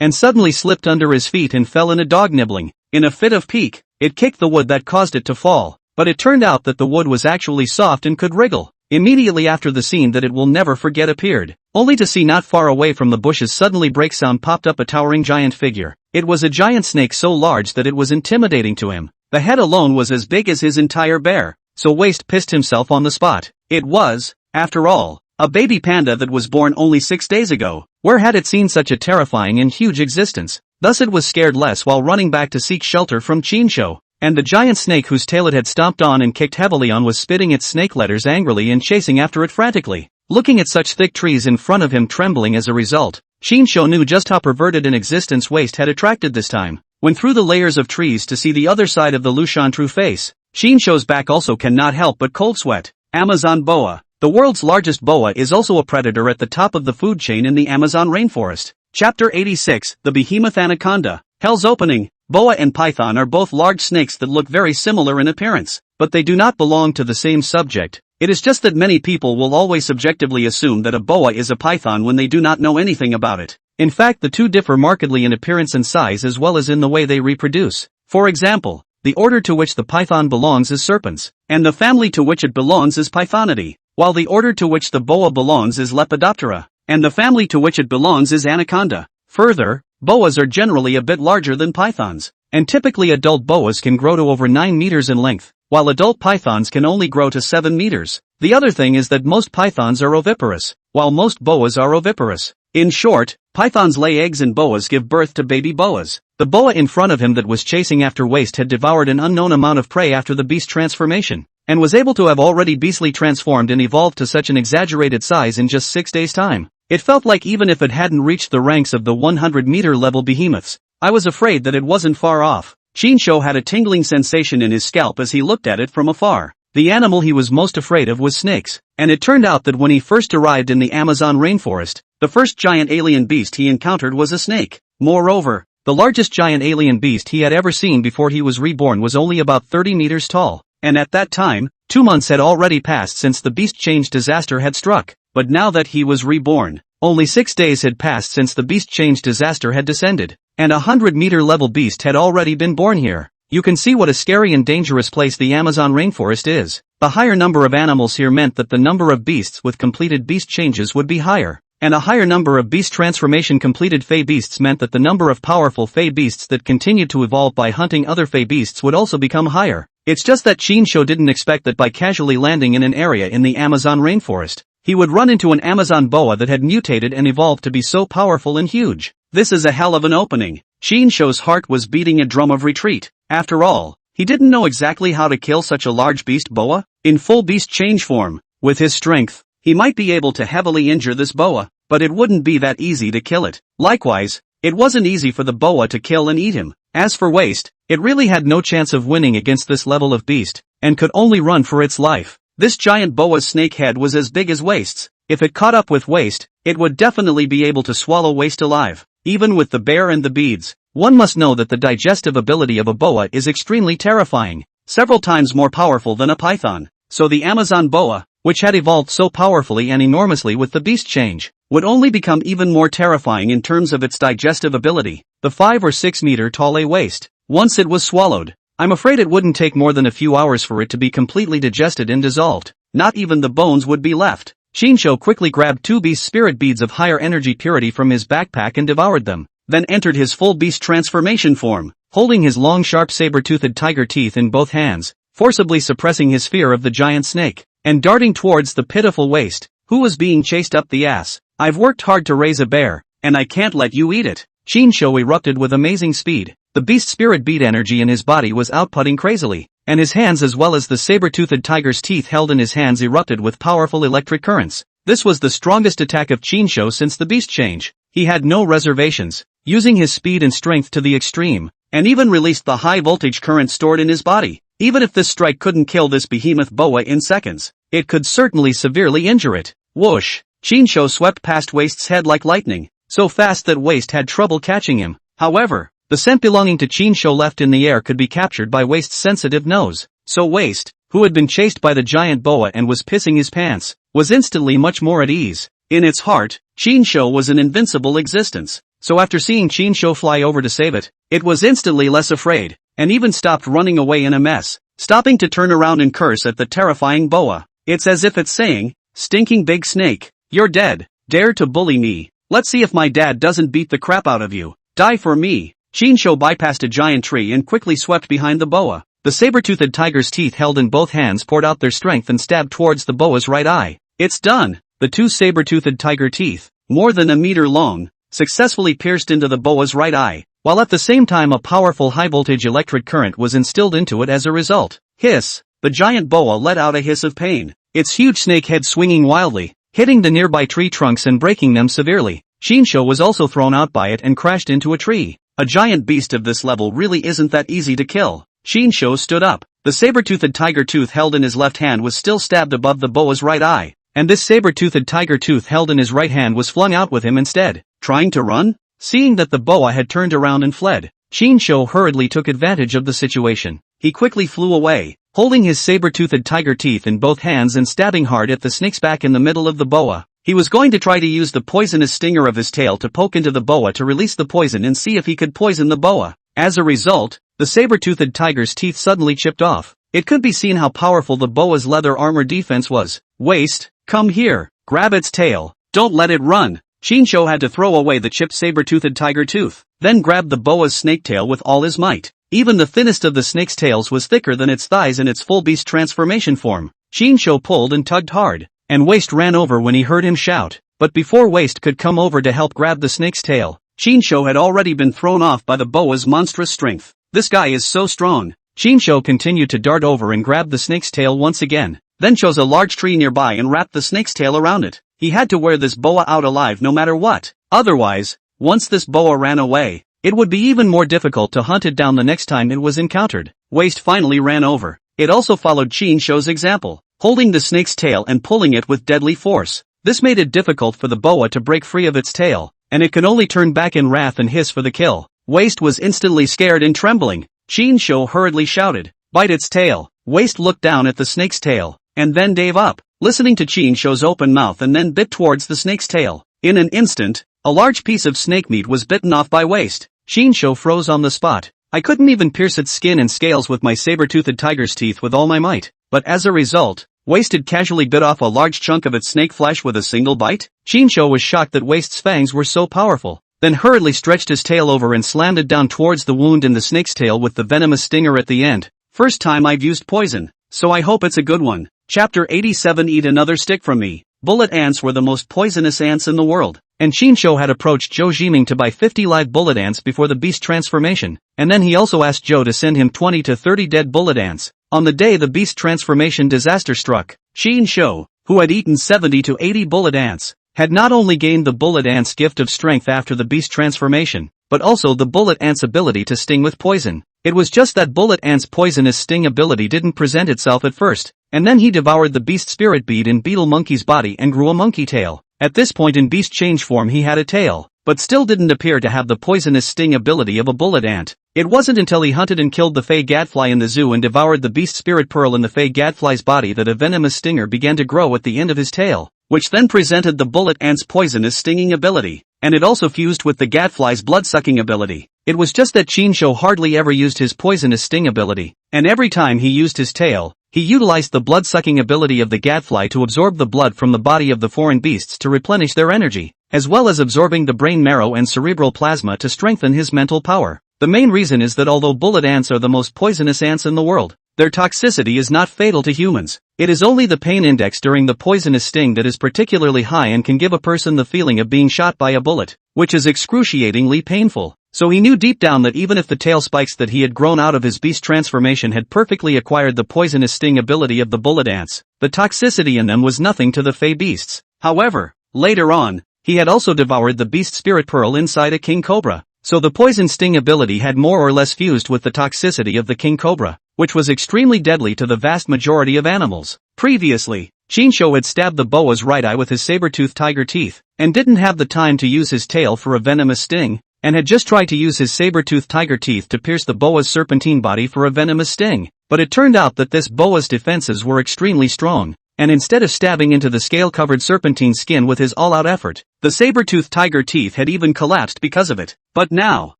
and suddenly slipped under his feet and fell in a dog nibbling. In a fit of pique, it kicked the wood that caused it to fall, but it turned out that the wood was actually soft and could wriggle. Immediately after the scene that it will never forget appeared, only to see not far away from the bushes suddenly break sound popped up a towering giant figure. It was a giant snake so large that it was intimidating to him. The head alone was as big as his entire bear, so Waste pissed himself on the spot. It was, after all, a baby panda that was born only 6 days ago. Where had it seen such a terrifying and huge existence? Thus it was scared less while running back to seek shelter from Chinsho. And the giant snake whose tail it had stomped on and kicked heavily on was spitting its snake letters angrily and chasing after it frantically. Looking at such thick trees in front of him trembling as a result, Chinsho knew just how perverted an existence Waste had attracted this time. When through the layers of trees to see the other side of the Lushan true face, Chinsho's back also cannot help but cold sweat. Amazon boa. The world's largest boa is also a predator at the top of the food chain in the Amazon rainforest. Chapter 86, The Behemoth Anaconda. Hell's Opening. Boa and python are both large snakes that look very similar in appearance, but they do not belong to the same subject. It is just that many people will always subjectively assume that a boa is a python when they do not know anything about it. In fact, the two differ markedly in appearance and size as well as in the way they reproduce. For example, the order to which the python belongs is serpents, and the family to which it belongs is Pythonidae, while the order to which the boa belongs is Lepidoptera, and the family to which it belongs is Anaconda. Further, boas are generally a bit larger than pythons, and typically adult boas can grow to over 9 meters in length, while adult pythons can only grow to 7 meters. The other thing is that most pythons are oviparous, while most boas are oviparous. In short, pythons lay eggs and boas give birth to baby boas. The boa in front of him that was chasing after Waste had devoured an unknown amount of prey after the beast transformation, and was able to have already beastly transformed and evolved to such an exaggerated size in just 6 days' time. It felt like even if it hadn't reached the ranks of the 100-meter level behemoths, I was afraid that it wasn't far off. Chinsho had a tingling sensation in his scalp as he looked at it from afar. The animal he was most afraid of was snakes, and it turned out that when he first arrived in the Amazon rainforest, the first giant alien beast he encountered was a snake. Moreover, the largest giant alien beast he had ever seen before he was reborn was only about 30 meters tall, and at that time, 2 months had already passed since the beast change disaster had struck. But now that he was reborn, only 6 days had passed since the beast change disaster had descended, and a 100-meter level beast had already been born here. You can see what a scary and dangerous place the Amazon rainforest is. The higher number of animals here meant that the number of beasts with completed beast changes would be higher, and a higher number of beast transformation completed fey beasts meant that the number of powerful fey beasts that continued to evolve by hunting other fey beasts would also become higher. It's just that Chinsho didn't expect that by casually landing in an area in the Amazon rainforest, he would run into an Amazon boa that had mutated and evolved to be so powerful and huge. This is a hell of an opening. Chinsho's heart was beating a drum of retreat. After all, he didn't know exactly how to kill such a large beast boa. In full beast change form, with his strength, he might be able to heavily injure this boa, but it wouldn't be that easy to kill it. Likewise, it wasn't easy for the boa to kill and eat him. As for Waste, it really had no chance of winning against this level of beast, and could only run for its life. This giant boa's snake head was as big as Waste's. If it caught up with Waste, it would definitely be able to swallow Waste alive. Even with the bear and the beads, one must know that the digestive ability of a boa is extremely terrifying, several times more powerful than a python. So the Amazon boa, which had evolved so powerfully and enormously with the beast change, would only become even more terrifying in terms of its digestive ability. The 5 or 6 meter tall Waste, once it was swallowed, I'm afraid it wouldn't take more than a few hours for it to be completely digested and dissolved. Not even the bones would be left. Chinsho quickly grabbed 2 beast spirit beads of higher energy purity from his backpack and devoured them, then entered his full beast transformation form, holding his long sharp saber-toothed tiger teeth in both hands, forcibly suppressing his fear of the giant snake, and darting towards the pitiful Waste, who was being chased up the ass. I've worked hard to raise a bear, and I can't let you eat it. Chinsho erupted with amazing speed. The beast spirit bead energy in his body was outputting crazily, and his hands as well as the saber-toothed tiger's teeth held in his hands erupted with powerful electric currents. This was the strongest attack of Chinsho since the beast change. He had no reservations, using his speed and strength to the extreme, and even released the high voltage current stored in his body. Even if this strike couldn't kill this behemoth boa in seconds, it could certainly severely injure it. Whoosh! Chinsho swept past Waste's head like lightning, so fast that Waste had trouble catching him. However, The scent belonging to Chinsho left in the air could be captured by Waist's sensitive nose. So Waist, who had been chased by the giant boa and was pissing his pants, was instantly much more at ease. In its heart, Chinsho was an invincible existence. So after seeing Chinsho fly over to save it, it was instantly less afraid, and even stopped running away in a mess, stopping to turn around and curse at the terrifying boa. It's as if it's saying, "Stinking big snake, you're dead. Dare to bully me. Let's see if my dad doesn't beat the crap out of you. Die for me." Chinsho bypassed a giant tree and quickly swept behind the boa. The saber-toothed tiger's teeth held in both hands poured out their strength and stabbed towards the boa's right eye. It's done. The two saber-toothed tiger teeth, more than a meter long, successfully pierced into the boa's right eye, while at the same time a powerful high-voltage electric current was instilled into it as a result. Hiss! The giant boa let out a hiss of pain, its huge snake head swinging wildly, hitting the nearby tree trunks and breaking them severely. Chinsho was also thrown out by it and crashed into a tree. A giant beast of this level really isn't that easy to kill. Chinsho stood up. The saber-toothed tiger tooth held in his left hand was still stabbed above the boa's right eye, and this saber-toothed tiger tooth held in his right hand was flung out with him instead. Trying to run? Seeing that the boa had turned around and fled, Chinsho hurriedly took advantage of the situation. He quickly flew away, holding his saber-toothed tiger teeth in both hands and stabbing hard at the snake's back in the middle of the boa. He was going to try to use the poisonous stinger of his tail to poke into the boa to release the poison and see if he could poison the boa. As a result, the saber-toothed tiger's teeth suddenly chipped off. It could be seen how powerful the boa's leather armor defense was. Waist, come here, grab its tail, don't let it run. Chinsho had to throw away the chipped saber-toothed tiger tooth, then grabbed the boa's snake tail with all his might. Even the thinnest of the snake's tails was thicker than its thighs in its full beast transformation form. Chinsho pulled and tugged hard, and Waist ran over when he heard him shout. But before Waist could come over to help grab the snake's tail, Chinsho had already been thrown off by the boa's monstrous strength. This guy is so strong. Chinsho continued to dart over and grab the snake's tail once again, then chose a large tree nearby and wrapped the snake's tail around it. He had to wear this boa out alive no matter what. Otherwise, once this boa ran away, it would be even more difficult to hunt it down the next time it was encountered. Waist finally ran over. It also followed Chinsho's example, holding the snake's tail and pulling it with deadly force. This made it difficult for the boa to break free of its tail, and it could only turn back in wrath and hiss for the kill. Waist was instantly scared and trembling. Chinsho hurriedly shouted, "Bite its tail." Waist looked down at the snake's tail, and then gave up, listening to Chinsho's open mouth and then bit towards the snake's tail. In an instant, a large piece of snake meat was bitten off by Waist. Chinsho froze on the spot. I couldn't even pierce its skin and scales with my saber-toothed tiger's teeth with all my might, but as a result, Waist had casually bit off a large chunk of its snake flesh with a single bite. Chinsho was shocked that Waist's fangs were so powerful, then hurriedly stretched his tail over and slammed it down towards the wound in the snake's tail with the venomous stinger at the end. First time I've used poison, so I hope it's a good one. Chapter 87. Eat another stick from me. Bullet ants were the most poisonous ants in the world, and Chinsho had approached Zhou Jiming to buy 50 live bullet ants before the beast transformation, and then he also asked Zhou to send him 20 to 30 dead bullet ants. On the day the beast transformation disaster struck, Chinsho, who had eaten 70 to 80 bullet ants, had not only gained the bullet ant's gift of strength after the beast transformation, but also the bullet ant's ability to sting with poison. It was just that bullet ant's poisonous sting ability didn't present itself at first, and then he devoured the beast spirit bead in Beetle Monkey's body and grew a monkey tail. At this point in beast change form he had a tail, but still didn't appear to have the poisonous sting ability of a bullet ant. It wasn't until he hunted and killed the Fey gadfly in the zoo and devoured the beast spirit pearl in the Fey gadfly's body that a venomous stinger began to grow at the end of his tail, which then presented the bullet ant's poisonous stinging ability, and it also fused with the gadfly's blood-sucking ability. It was just that Chinsho hardly ever used his poisonous sting ability, and every time he used his tail, he utilized the blood-sucking ability of the gadfly to absorb the blood from the body of the foreign beasts to replenish their energy, as well as absorbing the brain marrow and cerebral plasma to strengthen his mental power. The main reason is that although bullet ants are the most poisonous ants in the world, their toxicity is not fatal to humans. It is only the pain index during the poisonous sting that is particularly high and can give a person the feeling of being shot by a bullet, which is excruciatingly painful. So he knew deep down that even if the tail spikes that he had grown out of his beast transformation had perfectly acquired the poisonous sting ability of the bullet ants, the toxicity in them was nothing to the Fey beasts. However, later on, he had also devoured the beast spirit pearl inside a king cobra, so the poison sting ability had more or less fused with the toxicity of the king cobra, which was extremely deadly to the vast majority of animals. Previously, Chinsho had stabbed the boa's right eye with his saber-toothed tiger teeth, and didn't have the time to use his tail for a venomous sting. and had just tried to use his saber-toothed tiger teeth to pierce the boa's serpentine body for a venomous sting. But it turned out that this boa's defenses were extremely strong, and instead of stabbing into the scale-covered serpentine skin with his all-out effort, the saber-toothed tiger teeth had even collapsed because of it. But now,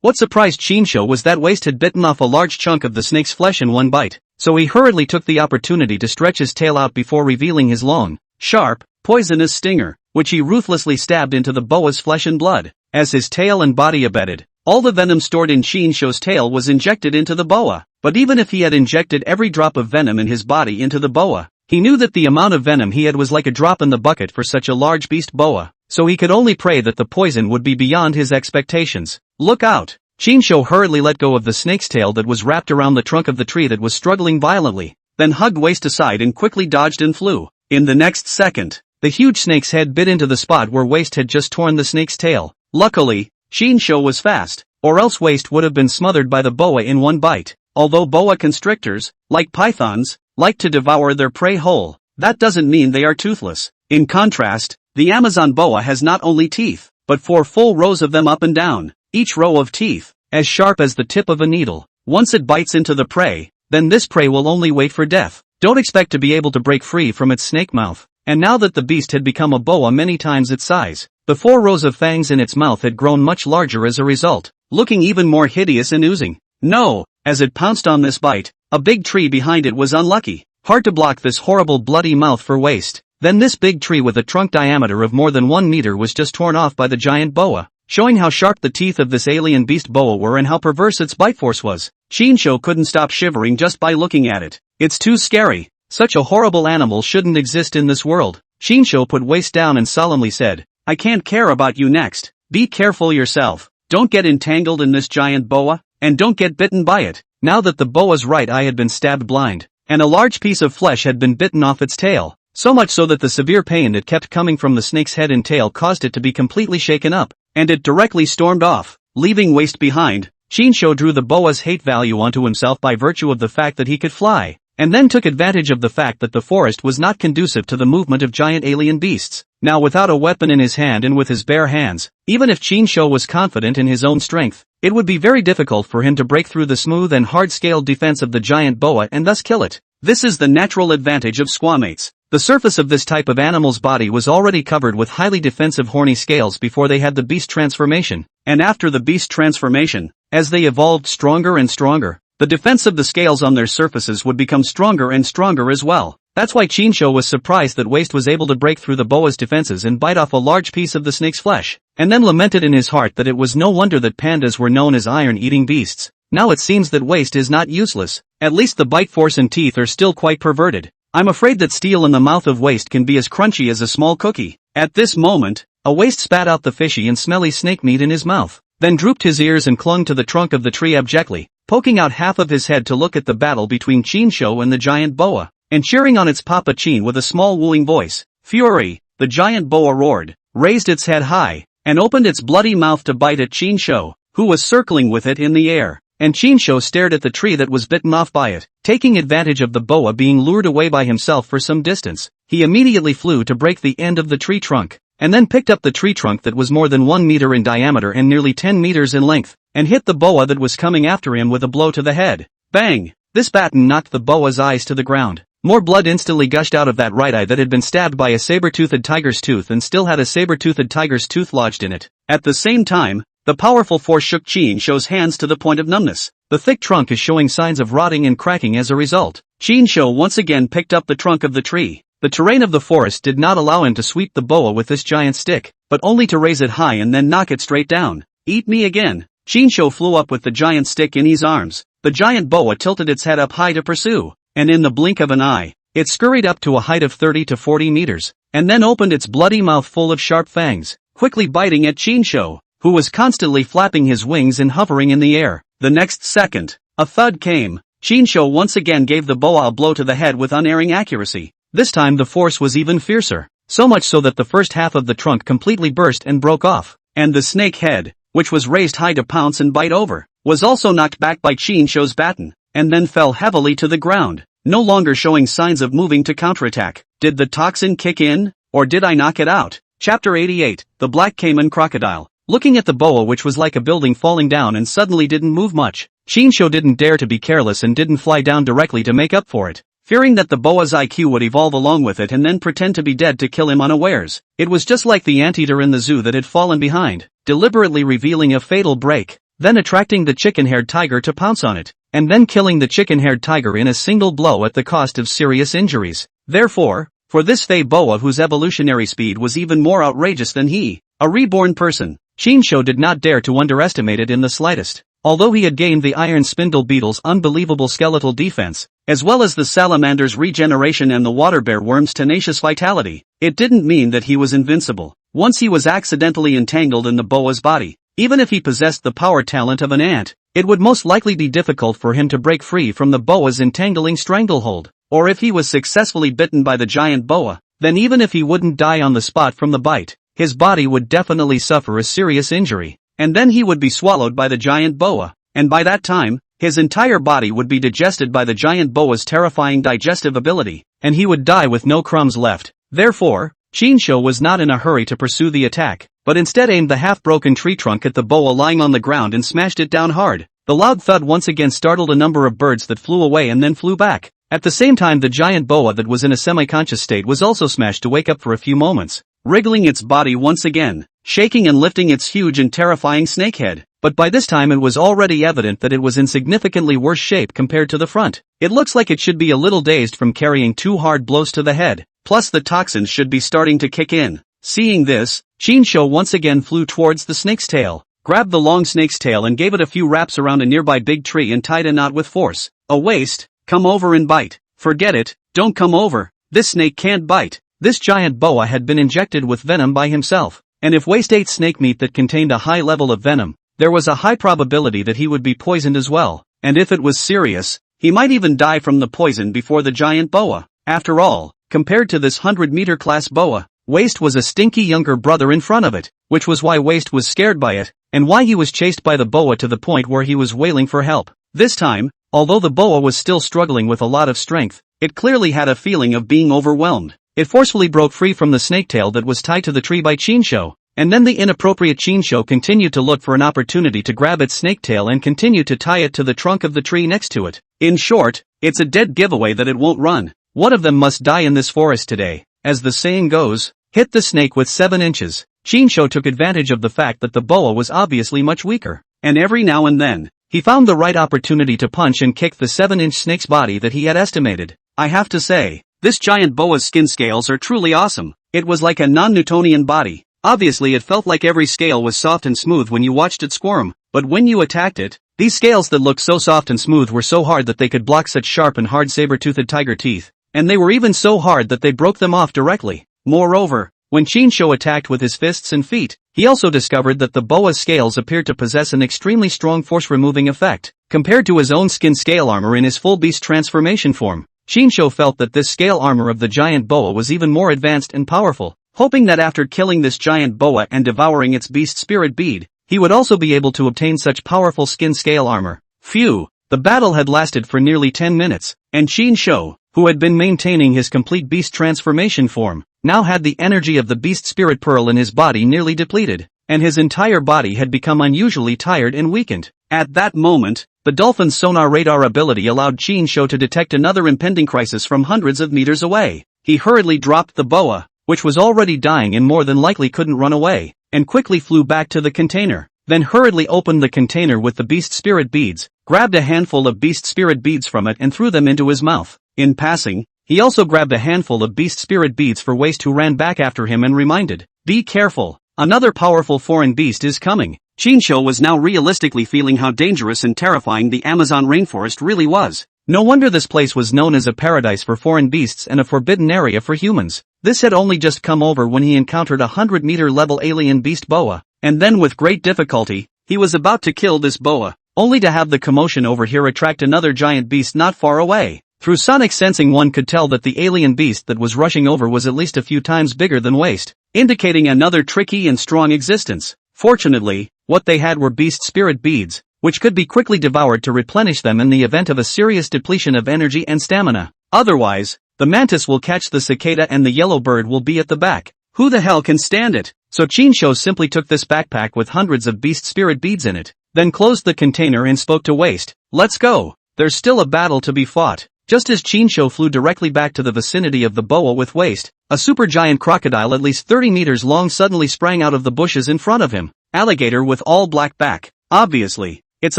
what surprised Chinsho was that Waste had bitten off a large chunk of the snake's flesh in one bite, so he hurriedly took the opportunity to stretch his tail out before revealing his long, sharp, poisonous stinger, which he ruthlessly stabbed into the boa's flesh and blood. As his tail and body abetted, all the venom stored in Chinsho's tail was injected into the boa. But even if he had injected every drop of venom in his body into the boa, he knew that the amount of venom he had was like a drop in the bucket for such a large beast boa, so he could only pray that the poison would be beyond his expectations. Look out! Chinsho hurriedly let go of the snake's tail that was wrapped around the trunk of the tree that was struggling violently, then hugged Waste aside and quickly dodged and flew. In the next second, the huge snake's head bit into the spot where Waste had just torn the snake's tail. Luckily, Chinsho was fast, or else Waste would have been smothered by the boa in one bite. Although boa constrictors, like pythons, like to devour their prey whole, that doesn't mean they are toothless. In contrast, the Amazon boa has not only teeth, but 4 full rows of them up and down, each row of teeth, as sharp as the tip of a needle. Once it bites into the prey, then this prey will only wait for death. Don't expect to be able to break free from its snake mouth. And now that the beast had become a boa many times its size, the 4 rows of fangs in its mouth had grown much larger as a result, looking even more hideous and oozing. No! As it pounced on this bite, a big tree behind it was unlucky. Hard to block this horrible bloody mouth for Waste. Then this big tree with a trunk diameter of more than 1 meter was just torn off by the giant boa, showing how sharp the teeth of this alien beast boa were and how perverse its bite force was. Chinsho couldn't stop shivering just by looking at it. It's too scary. Such a horrible animal shouldn't exist in this world. Chinsho put Waste down and solemnly said, I can't care about you next. Be careful yourself. Don't get entangled in this giant boa, and don't get bitten by it. Now that the boa's right eye had been stabbed blind, and a large piece of flesh had been bitten off its tail, so much so that the severe pain that kept coming from the snake's head and tail caused it to be completely shaken up, and it directly stormed off, leaving Waste behind. Chinsho drew the boa's hate value onto himself by virtue of the fact that he could fly, and then took advantage of the fact that the forest was not conducive to the movement of giant alien beasts. Now without a weapon in his hand and with his bare hands, even if Chinsho was confident in his own strength, it would be very difficult for him to break through the smooth and hard-scaled defense of the giant boa and thus kill it. This is the natural advantage of squamates. The surface of this type of animal's body was already covered with highly defensive horny scales before they had the beast transformation, and after the beast transformation, as they evolved stronger and stronger, the defense of the scales on their surfaces would become stronger and stronger as well. That's why Chinsho was surprised that Waste was able to break through the boa's defenses and bite off a large piece of the snake's flesh, and then lamented in his heart that it was no wonder that pandas were known as iron-eating beasts. Now it seems that Waste is not useless. At least the bite force and teeth are still quite perverted. I'm afraid that steel in the mouth of Waste can be as crunchy as a small cookie. At this moment, a Waste spat out the fishy and smelly snake meat in his mouth, then drooped his ears and clung to the trunk of the tree abjectly, poking out half of his head to look at the battle between Chinsho and the giant boa, and cheering on its Papa Chin with a small wooing voice. Fury! The giant boa roared, raised its head high, and opened its bloody mouth to bite at Chinsho, who was circling with it in the air. And Chinsho stared at the tree that was bitten off by it. Taking advantage of the boa being lured away by himself for some distance, he immediately flew to break the end of the tree trunk, and then picked up the tree trunk that was more than 1 meter in diameter and nearly 10 meters in length, and hit the boa that was coming after him with a blow to the head. Bang! This baton knocked the boa's eyes to the ground. More blood instantly gushed out of that right eye that had been stabbed by a saber-toothed tiger's tooth and still had a saber-toothed tiger's tooth lodged in it. At the same time, the powerful force shook Chinsho's hands to the point of numbness. The thick trunk is showing signs of rotting and cracking as a result. Chinsho once again picked up the trunk of the tree. The terrain of the forest did not allow him to sweep the boa with this giant stick, but only to raise it high and then knock it straight down. Eat me again. Chinsho flew up with the giant stick in his arms. The giant boa tilted its head up high to pursue, and in the blink of an eye, it scurried up to a height of 30 to 40 meters, and then opened its bloody mouth full of sharp fangs, quickly biting at Chinsho, who was constantly flapping his wings and hovering in the air. The next second, a thud came. Chinsho once again gave the boa a blow to the head with unerring accuracy. This time the force was even fiercer, so much so that the first half of the trunk completely burst and broke off, and the snake head, which was raised high to pounce and bite over, was also knocked back by Chinsho's baton, and then fell heavily to the ground, no longer showing signs of moving to counterattack. Did the toxin kick in, or did I knock it out? Chapter 88, The Black Cayman Crocodile. looking at the boa which was like a building falling down and suddenly didn't move much. Chinsho didn't dare to be careless and didn't fly down directly to make up for it, fearing that the boa's IQ would evolve along with it and then pretend to be dead to kill him unawares. It was just like the anteater in the zoo that had fallen behind, deliberately revealing a fatal break, then attracting the chicken-haired tiger to pounce on it, and then killing the chicken-haired tiger in a single blow at the cost of serious injuries. Therefore, for this Fey boa whose evolutionary speed was even more outrageous than he, a reborn person, Chinsho did not dare to underestimate it in the slightest. Although he had gained the iron spindle beetle's unbelievable skeletal defense, as well as the salamander's regeneration and the water bear worm's tenacious vitality, it didn't mean that he was invincible. Once he was accidentally entangled in the boa's body, even if he possessed the power talent of an ant, it would most likely be difficult for him to break free from the boa's entangling stranglehold. Or if he was successfully bitten by the giant boa, then even if he wouldn't die on the spot from the bite, his body would definitely suffer a serious injury, and then he would be swallowed by the giant boa, and by that time, his entire body would be digested by the giant boa's terrifying digestive ability, and he would die with no crumbs left. Therefore, Chinsho was not in a hurry to pursue the attack, but instead aimed the half-broken tree trunk at the boa lying on the ground and smashed it down hard. The loud thud once again startled a number of birds that flew away and then flew back. At the same time, the giant boa that was in a semi-conscious state was also smashed to wake up for a few moments, wriggling its body once again, shaking and lifting its huge and terrifying snake head. But by this time it was already evident that it was in significantly worse shape compared to the front. It looks like it should be a little dazed from carrying 2 hard blows to the head, plus the toxins should be starting to kick in. Seeing this, Chinsho once again flew towards the snake's tail, grabbed the long snake's tail and gave it a few wraps around a nearby big tree and tied a knot with force. A waste. Come over and bite. Forget it, don't come over. This snake can't bite. This giant boa had been injected with venom by himself, and if Waste ate snake meat that contained a high level of venom, there was a high probability that he would be poisoned as well, and if it was serious, he might even die from the poison before the giant boa. After all, compared to this 100-meter class boa, Waste was a stinky younger brother in front of it, which was why Waste was scared by it, and why he was chased by the boa to the point where he was wailing for help. This time, although the boa was still struggling with a lot of strength, it clearly had a feeling of being overwhelmed. It forcefully broke free from the snake tail that was tied to the tree by Chinsho, and then the inappropriate Chinsho continued to look for an opportunity to grab its snake tail and continue to tie it to the trunk of the tree next to it. In short, it's a dead giveaway that it won't run. One of them must die in this forest today. As the saying goes, hit the snake with 7 inches. Chinsho took advantage of the fact that the boa was obviously much weaker, and every now and then, he found the right opportunity to punch and kick the 7-inch snake's body that he had estimated. I have to say, this giant boa's skin scales are truly awesome. It was like a non-Newtonian body. Obviously it felt like every scale was soft and smooth when you watched it squirm, but when you attacked it, these scales that looked so soft and smooth were so hard that they could block such sharp and hard saber-toothed tiger teeth, and they were even so hard that they broke them off directly. Moreover, when Chinsho attacked with his fists and feet, he also discovered that the boa's scales appeared to possess an extremely strong force-removing effect. Compared to his own skin scale armor in his full beast transformation form, Chinsho felt that this scale armor of the giant boa was even more advanced and powerful, hoping that after killing this giant boa and devouring its beast spirit bead, he would also be able to obtain such powerful skin scale armor. Phew! The battle had lasted for nearly 10 minutes, and Chinsho, who had been maintaining his complete beast transformation form, now had the energy of the beast spirit pearl in his body nearly depleted, and his entire body had become unusually tired and weakened. At that moment, the dolphin's sonar radar ability allowed Chinsho to detect another impending crisis from hundreds of meters away. He hurriedly dropped the boa, which was already dying and more than likely couldn't run away, and quickly flew back to the container, then hurriedly opened the container with the beast spirit beads, grabbed a handful of beast spirit beads from it and threw them into his mouth. In passing, he also grabbed a handful of beast spirit beads for Waste, who ran back after him and reminded, "Be careful, another powerful foreign beast is coming." Chinsho was now realistically feeling how dangerous and terrifying the Amazon rainforest really was. No wonder this place was known as a paradise for foreign beasts and a forbidden area for humans. This had only just come over when he encountered a 100-meter level alien beast boa, and then with great difficulty, he was about to kill this boa, only to have the commotion over here attract another giant beast not far away. Through sonic sensing one could tell that the alien beast that was rushing over was at least a few times bigger than Waste, indicating another tricky and strong existence. Fortunately, what they had were beast spirit beads, which could be quickly devoured to replenish them in the event of a serious depletion of energy and stamina. Otherwise, the mantis will catch the cicada and the yellow bird will be at the back. Who the hell can stand it? so Chinsho simply took this backpack with hundreds of beast spirit beads in it, then closed the container and spoke to Waste. Let's go. There's still a battle to be fought. Just as Chinsho flew directly back to the vicinity of the boa with Waste, a supergiant crocodile at least 30 meters long suddenly sprang out of the bushes in front of him. Alligator with all black back. Obviously, it's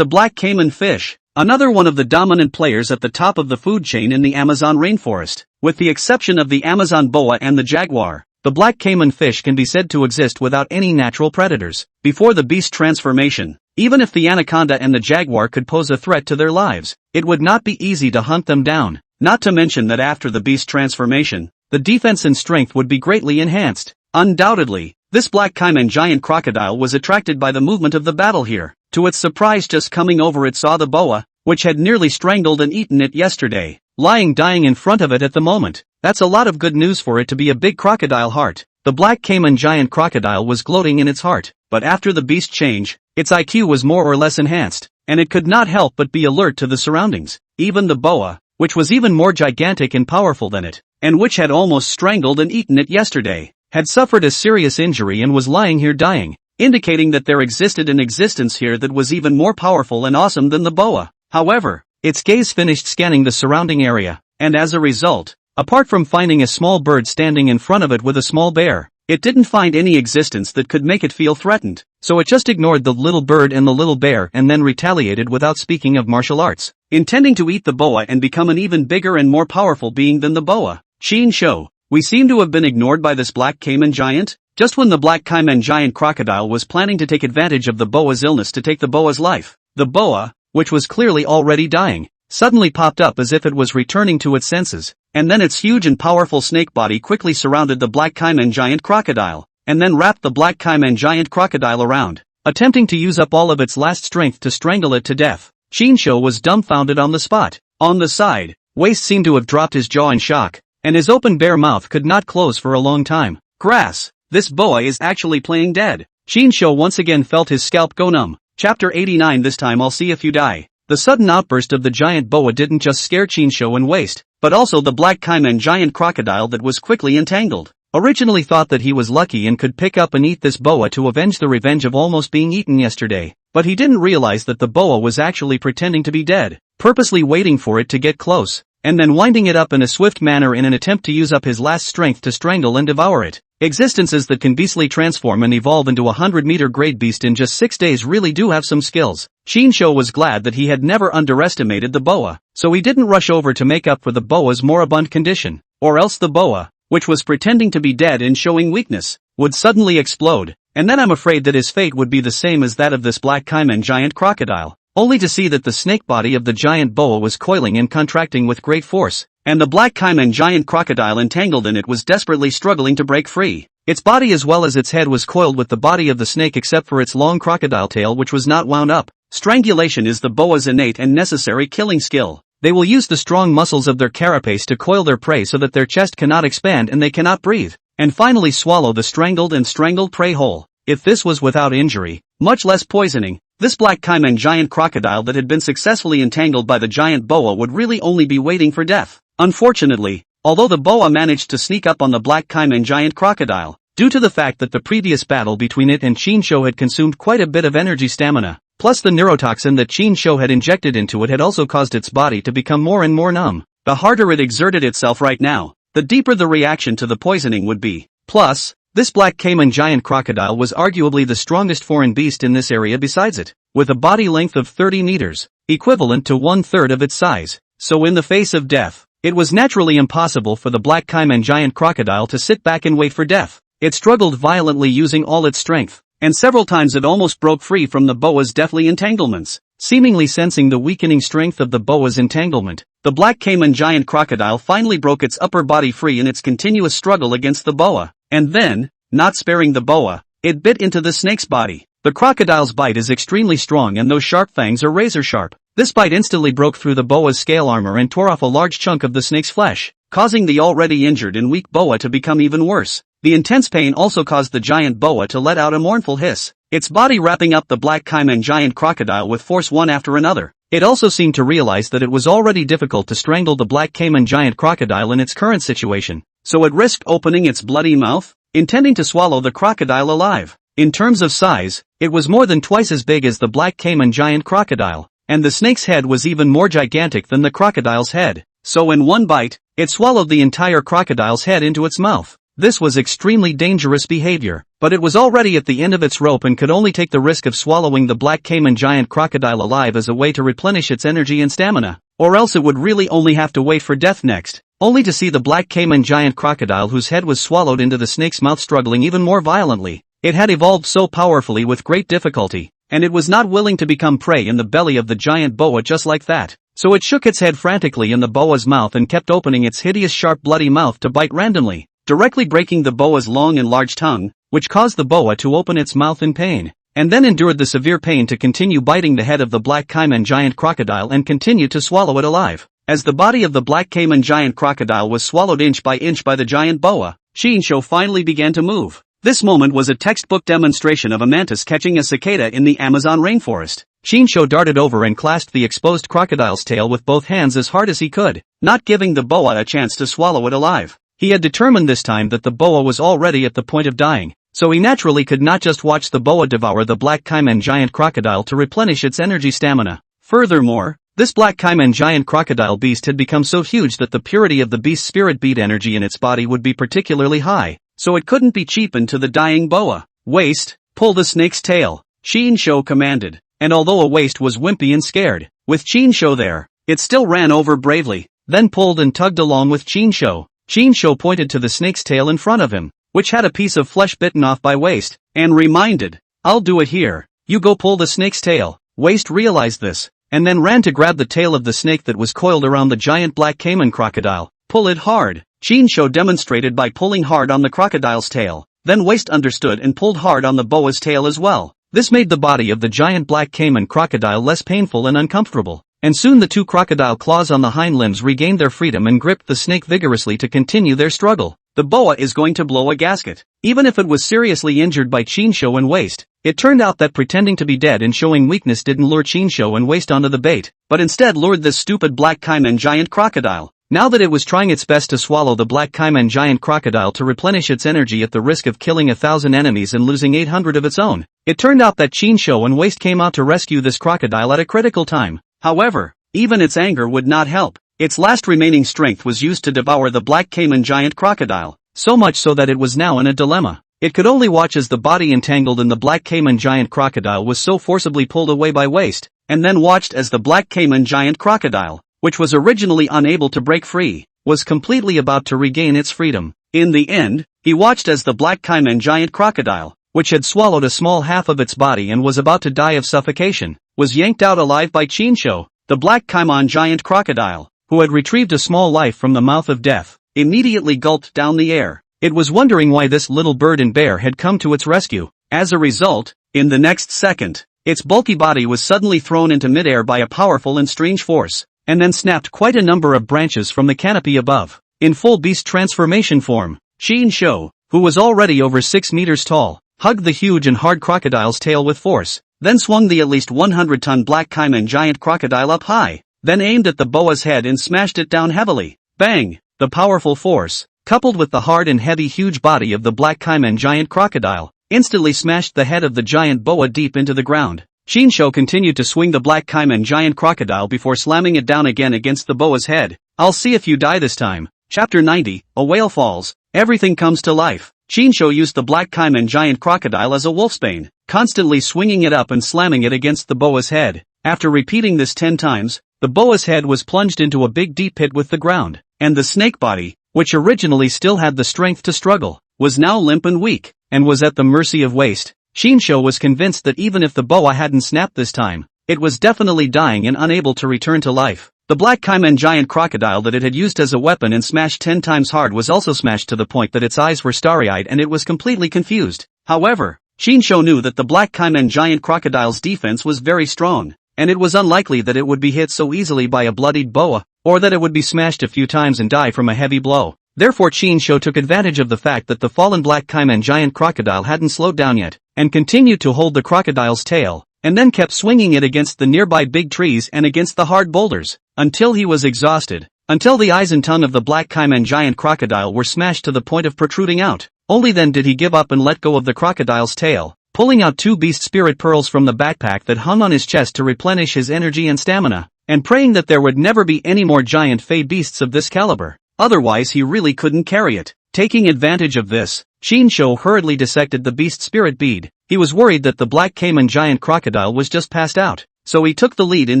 a black caiman fish, another one of the dominant players at the top of the food chain in the Amazon rainforest. With the exception of the Amazon boa and the jaguar, the black caiman fish can be said to exist without any natural predators. Before the beast transformation, even if the anaconda and the jaguar could pose a threat to their lives, it would not be easy to hunt them down. Not to mention that after the beast transformation, the defense and strength would be greatly enhanced. Undoubtedly, this black caiman giant crocodile was attracted by the movement of the battle here. To its surprise, just coming over, it saw the boa, which had nearly strangled and eaten it yesterday, lying dying in front of it at the moment. That's a lot of good news for it to be a big crocodile heart. The black caiman giant crocodile was gloating in its heart, but after the beast change, its IQ was more or less enhanced, and it could not help but be alert to the surroundings. Even the boa, which was even more gigantic and powerful than it, and which had almost strangled and eaten it yesterday, had suffered a serious injury and was lying here dying, indicating that there existed an existence here that was even more powerful and awesome than the boa. However, its gaze finished scanning the surrounding area, and as a result, apart from finding a small bird standing in front of it with a small bear, it didn't find any existence that could make it feel threatened, so it just ignored the little bird and the little bear and then retaliated without speaking of martial arts, intending to eat the boa and become an even bigger and more powerful being than the boa. Chinsho, we seem to have been ignored by this black caiman giant. Just when the black caiman giant crocodile was planning to take advantage of the boa's illness to take the boa's life, the boa, which was clearly already dying, suddenly popped up as if it was returning to its senses, and then its huge and powerful snake body quickly surrounded the black caiman giant crocodile, and then wrapped the black caiman giant crocodile around, attempting to use up all of its last strength to strangle it to death. Chinsho was dumbfounded on the spot. On the side, Waste seemed to have dropped his jaw in shock, and his open bare mouth could not close for a long time. Grass, this boa is actually playing dead. Chinsho once again felt his scalp go numb. Chapter 89. This time I'll see if you die. The sudden outburst of the giant boa didn't just scare Chinsho and Waste, but also the black caiman giant crocodile that was quickly entangled. Originally thought that he was lucky and could pick up and eat this boa to avenge the revenge of almost being eaten yesterday, but he didn't realize that the boa was actually pretending to be dead, purposely waiting for it to get close, and then winding it up in a swift manner in an attempt to use up his last strength to strangle and devour it. Existences that can beastly transform and evolve into a 100-meter grade beast in just 6 days really do have some skills. Chinsho was glad that he had never underestimated the boa, so he didn't rush over to make up for the boa's moribund condition, or else the boa, which was pretending to be dead and showing weakness, would suddenly explode, and then I'm afraid that his fate would be the same as that of this black caiman giant crocodile, only to see that the snake body of the giant boa was coiling and contracting with great force, and the black caiman giant crocodile entangled in it was desperately struggling to break free. Its body as well as its head was coiled with the body of the snake except for its long crocodile tail, which was not wound up. Strangulation is the boa's innate and necessary killing skill. They will use the strong muscles of their carapace to coil their prey so that their chest cannot expand and they cannot breathe, and finally swallow the strangled prey whole. If this was without injury, much less poisoning, this black caiman giant crocodile that had been successfully entangled by the giant boa would really only be waiting for death. Unfortunately, although the boa managed to sneak up on the black caiman giant crocodile, due to the fact that the previous battle between it and Chinsho had consumed quite a bit of energy stamina, plus the neurotoxin that Chinsho had injected into it had also caused its body to become more and more numb. The harder it exerted itself right now, the deeper the reaction to the poisoning would be. Plus, this black caiman giant crocodile was arguably the strongest foreign beast in this area besides it, with a body length of 30 meters, equivalent to 1/3 of its size. So in the face of death, it was naturally impossible for the black caiman giant crocodile to sit back and wait for death. It struggled violently using all its strength, and several times it almost broke free from the boa's deathly entanglements. Seemingly sensing the weakening strength of the boa's entanglement, the black caiman giant crocodile finally broke its upper body free in its continuous struggle against the boa, and then, not sparing the boa, it bit into the snake's body. The crocodile's bite is extremely strong and those sharp fangs are razor sharp. This bite instantly broke through the boa's scale armor and tore off a large chunk of the snake's flesh, causing the already injured and weak boa to become even worse. The intense pain also caused the giant boa to let out a mournful hiss, its body wrapping up the black caiman giant crocodile with force one after another. It also seemed to realize that it was already difficult to strangle the black caiman giant crocodile in its current situation, so it risked opening its bloody mouth. intending to swallow the crocodile alive. In terms of size, it was more than twice as big as the black caiman giant crocodile, and the snake's head was even more gigantic than the crocodile's head. So in one bite, it swallowed the entire crocodile's head into its mouth. This was extremely dangerous behavior, but it was already at the end of its rope and could only take the risk of swallowing the black caiman giant crocodile alive as a way to replenish its energy and stamina, or else it would really only have to wait for death next, only to see the black caiman giant crocodile whose head was swallowed into the snake's mouth struggling even more violently. It had evolved so powerfully with great difficulty, and it was not willing to become prey in the belly of the giant boa just like that. So it shook its head frantically in the boa's mouth and kept opening its hideous sharp bloody mouth to bite randomly, directly breaking the boa's long and large tongue, which caused the boa to open its mouth in pain, and then endured the severe pain to continue biting the head of the black caiman giant crocodile and continue to swallow it alive. As the body of the black caiman giant crocodile was swallowed inch by the giant boa, Shinsho finally began to move. This moment was a textbook demonstration of a mantis catching a cicada in the Amazon rainforest. Shinsho darted over and clasped the exposed crocodile's tail with both hands as hard as he could, not giving the boa a chance to swallow it alive. He had determined this time that the boa was already at the point of dying, so he naturally could not just watch the boa devour the black caiman giant crocodile to replenish its energy stamina. Furthermore, this black caiman giant crocodile beast had become so huge that the purity of the beast's spirit bead energy in its body would be particularly high, so it couldn't be cheapened to the dying boa. Waist, pull the snake's tail, Shinsho commanded, and although a waist was wimpy and scared, with Shinsho there, it still ran over bravely, then pulled and tugged along with Shinsho. Shinsho pointed to the snake's tail in front of him, which had a piece of flesh bitten off by Waist, and reminded, "I'll do it here, you go pull the snake's tail." Waist realized this, and then ran to grab the tail of the snake that was coiled around the giant black caiman crocodile. Pull it hard, Shinsho demonstrated by pulling hard on the crocodile's tail. Then Waist understood and pulled hard on the boa's tail as well. This made the body of the giant black caiman crocodile less painful and uncomfortable, and soon the two crocodile claws on the hind limbs regained their freedom and gripped the snake vigorously to continue their struggle. The boa is going to blow a gasket. Even if it was seriously injured by Shinsho and Waist, it turned out that pretending to be dead and showing weakness didn't lure Shinsho and Waist onto the bait, but instead lured this stupid black caiman giant crocodile. Now that it was trying its best to swallow the black caiman giant crocodile to replenish its energy at the risk of killing 1,000 enemies and losing 800 of its own, it turned out that Shinsho and Waist came out to rescue this crocodile at a critical time. However, even its anger would not help. Its last remaining strength was used to devour the black caiman giant crocodile, so much so that it was now in a dilemma. It could only watch as the body entangled in the black caiman giant crocodile was so forcibly pulled away by Waist, and then watched as the black caiman giant crocodile, which was originally unable to break free, was completely about to regain its freedom. In the end, he watched as the black caiman giant crocodile, which had swallowed a small half of its body and was about to die of suffocation, was yanked out alive by Shinsho. The black caiman giant crocodile, who had retrieved a small life from the mouth of death, immediately gulped down the air. It was wondering why this little bird and bear had come to its rescue. As a result, in the next second, its bulky body was suddenly thrown into midair by a powerful and strange force, and then snapped quite a number of branches from the canopy above. In full beast transformation form, Shinsho, who was already over 6 meters tall, hugged the huge and hard crocodile's tail with force, then swung the at least 100-ton black caiman giant crocodile up high, then aimed at the boa's head and smashed it down heavily. Bang! The powerful force, coupled with the hard and heavy huge body of the black caiman giant crocodile, instantly smashed the head of the giant boa deep into the ground. Shinsho continued to swing the black caiman giant crocodile before slamming it down again against the boa's head. "I'll see if you die this time." Chapter 90, A Whale Falls. Everything comes to life. Shinsho used the black caiman giant crocodile as a wolfsbane, constantly swinging it up and slamming it against the boa's head. After repeating this 10 times, the boa's head was plunged into a big deep pit with the ground, and the snake body, which originally still had the strength to struggle, was now limp and weak, and was at the mercy of Waist. Shinsho was convinced that even if the boa hadn't snapped this time, it was definitely dying and unable to return to life. The black caiman giant crocodile that it had used as a weapon and smashed 10 times hard was also smashed to the point that its eyes were starry-eyed and it was completely confused. However, Shinsho knew that the black caiman giant crocodile's defense was very strong, and it was unlikely that it would be hit so easily by a bloodied boa, or that it would be smashed a few times and die from a heavy blow. Therefore Shinsho took advantage of the fact that the fallen black caiman giant crocodile hadn't slowed down yet, and continued to hold the crocodile's tail, and then kept swinging it against the nearby big trees and against the hard boulders, until he was exhausted, until the eyes and tongue of the black caiman giant crocodile were smashed to the point of protruding out. Only then did he give up and let go of the crocodile's tail, pulling out 2 beast spirit pearls from the backpack that hung on his chest to replenish his energy and stamina, and praying that there would never be any more giant fey beasts of this caliber. Otherwise he really couldn't carry it. Taking advantage of this, Shinsho hurriedly dissected the beast spirit bead. He was worried that the black caiman giant crocodile was just passed out, so he took the lead in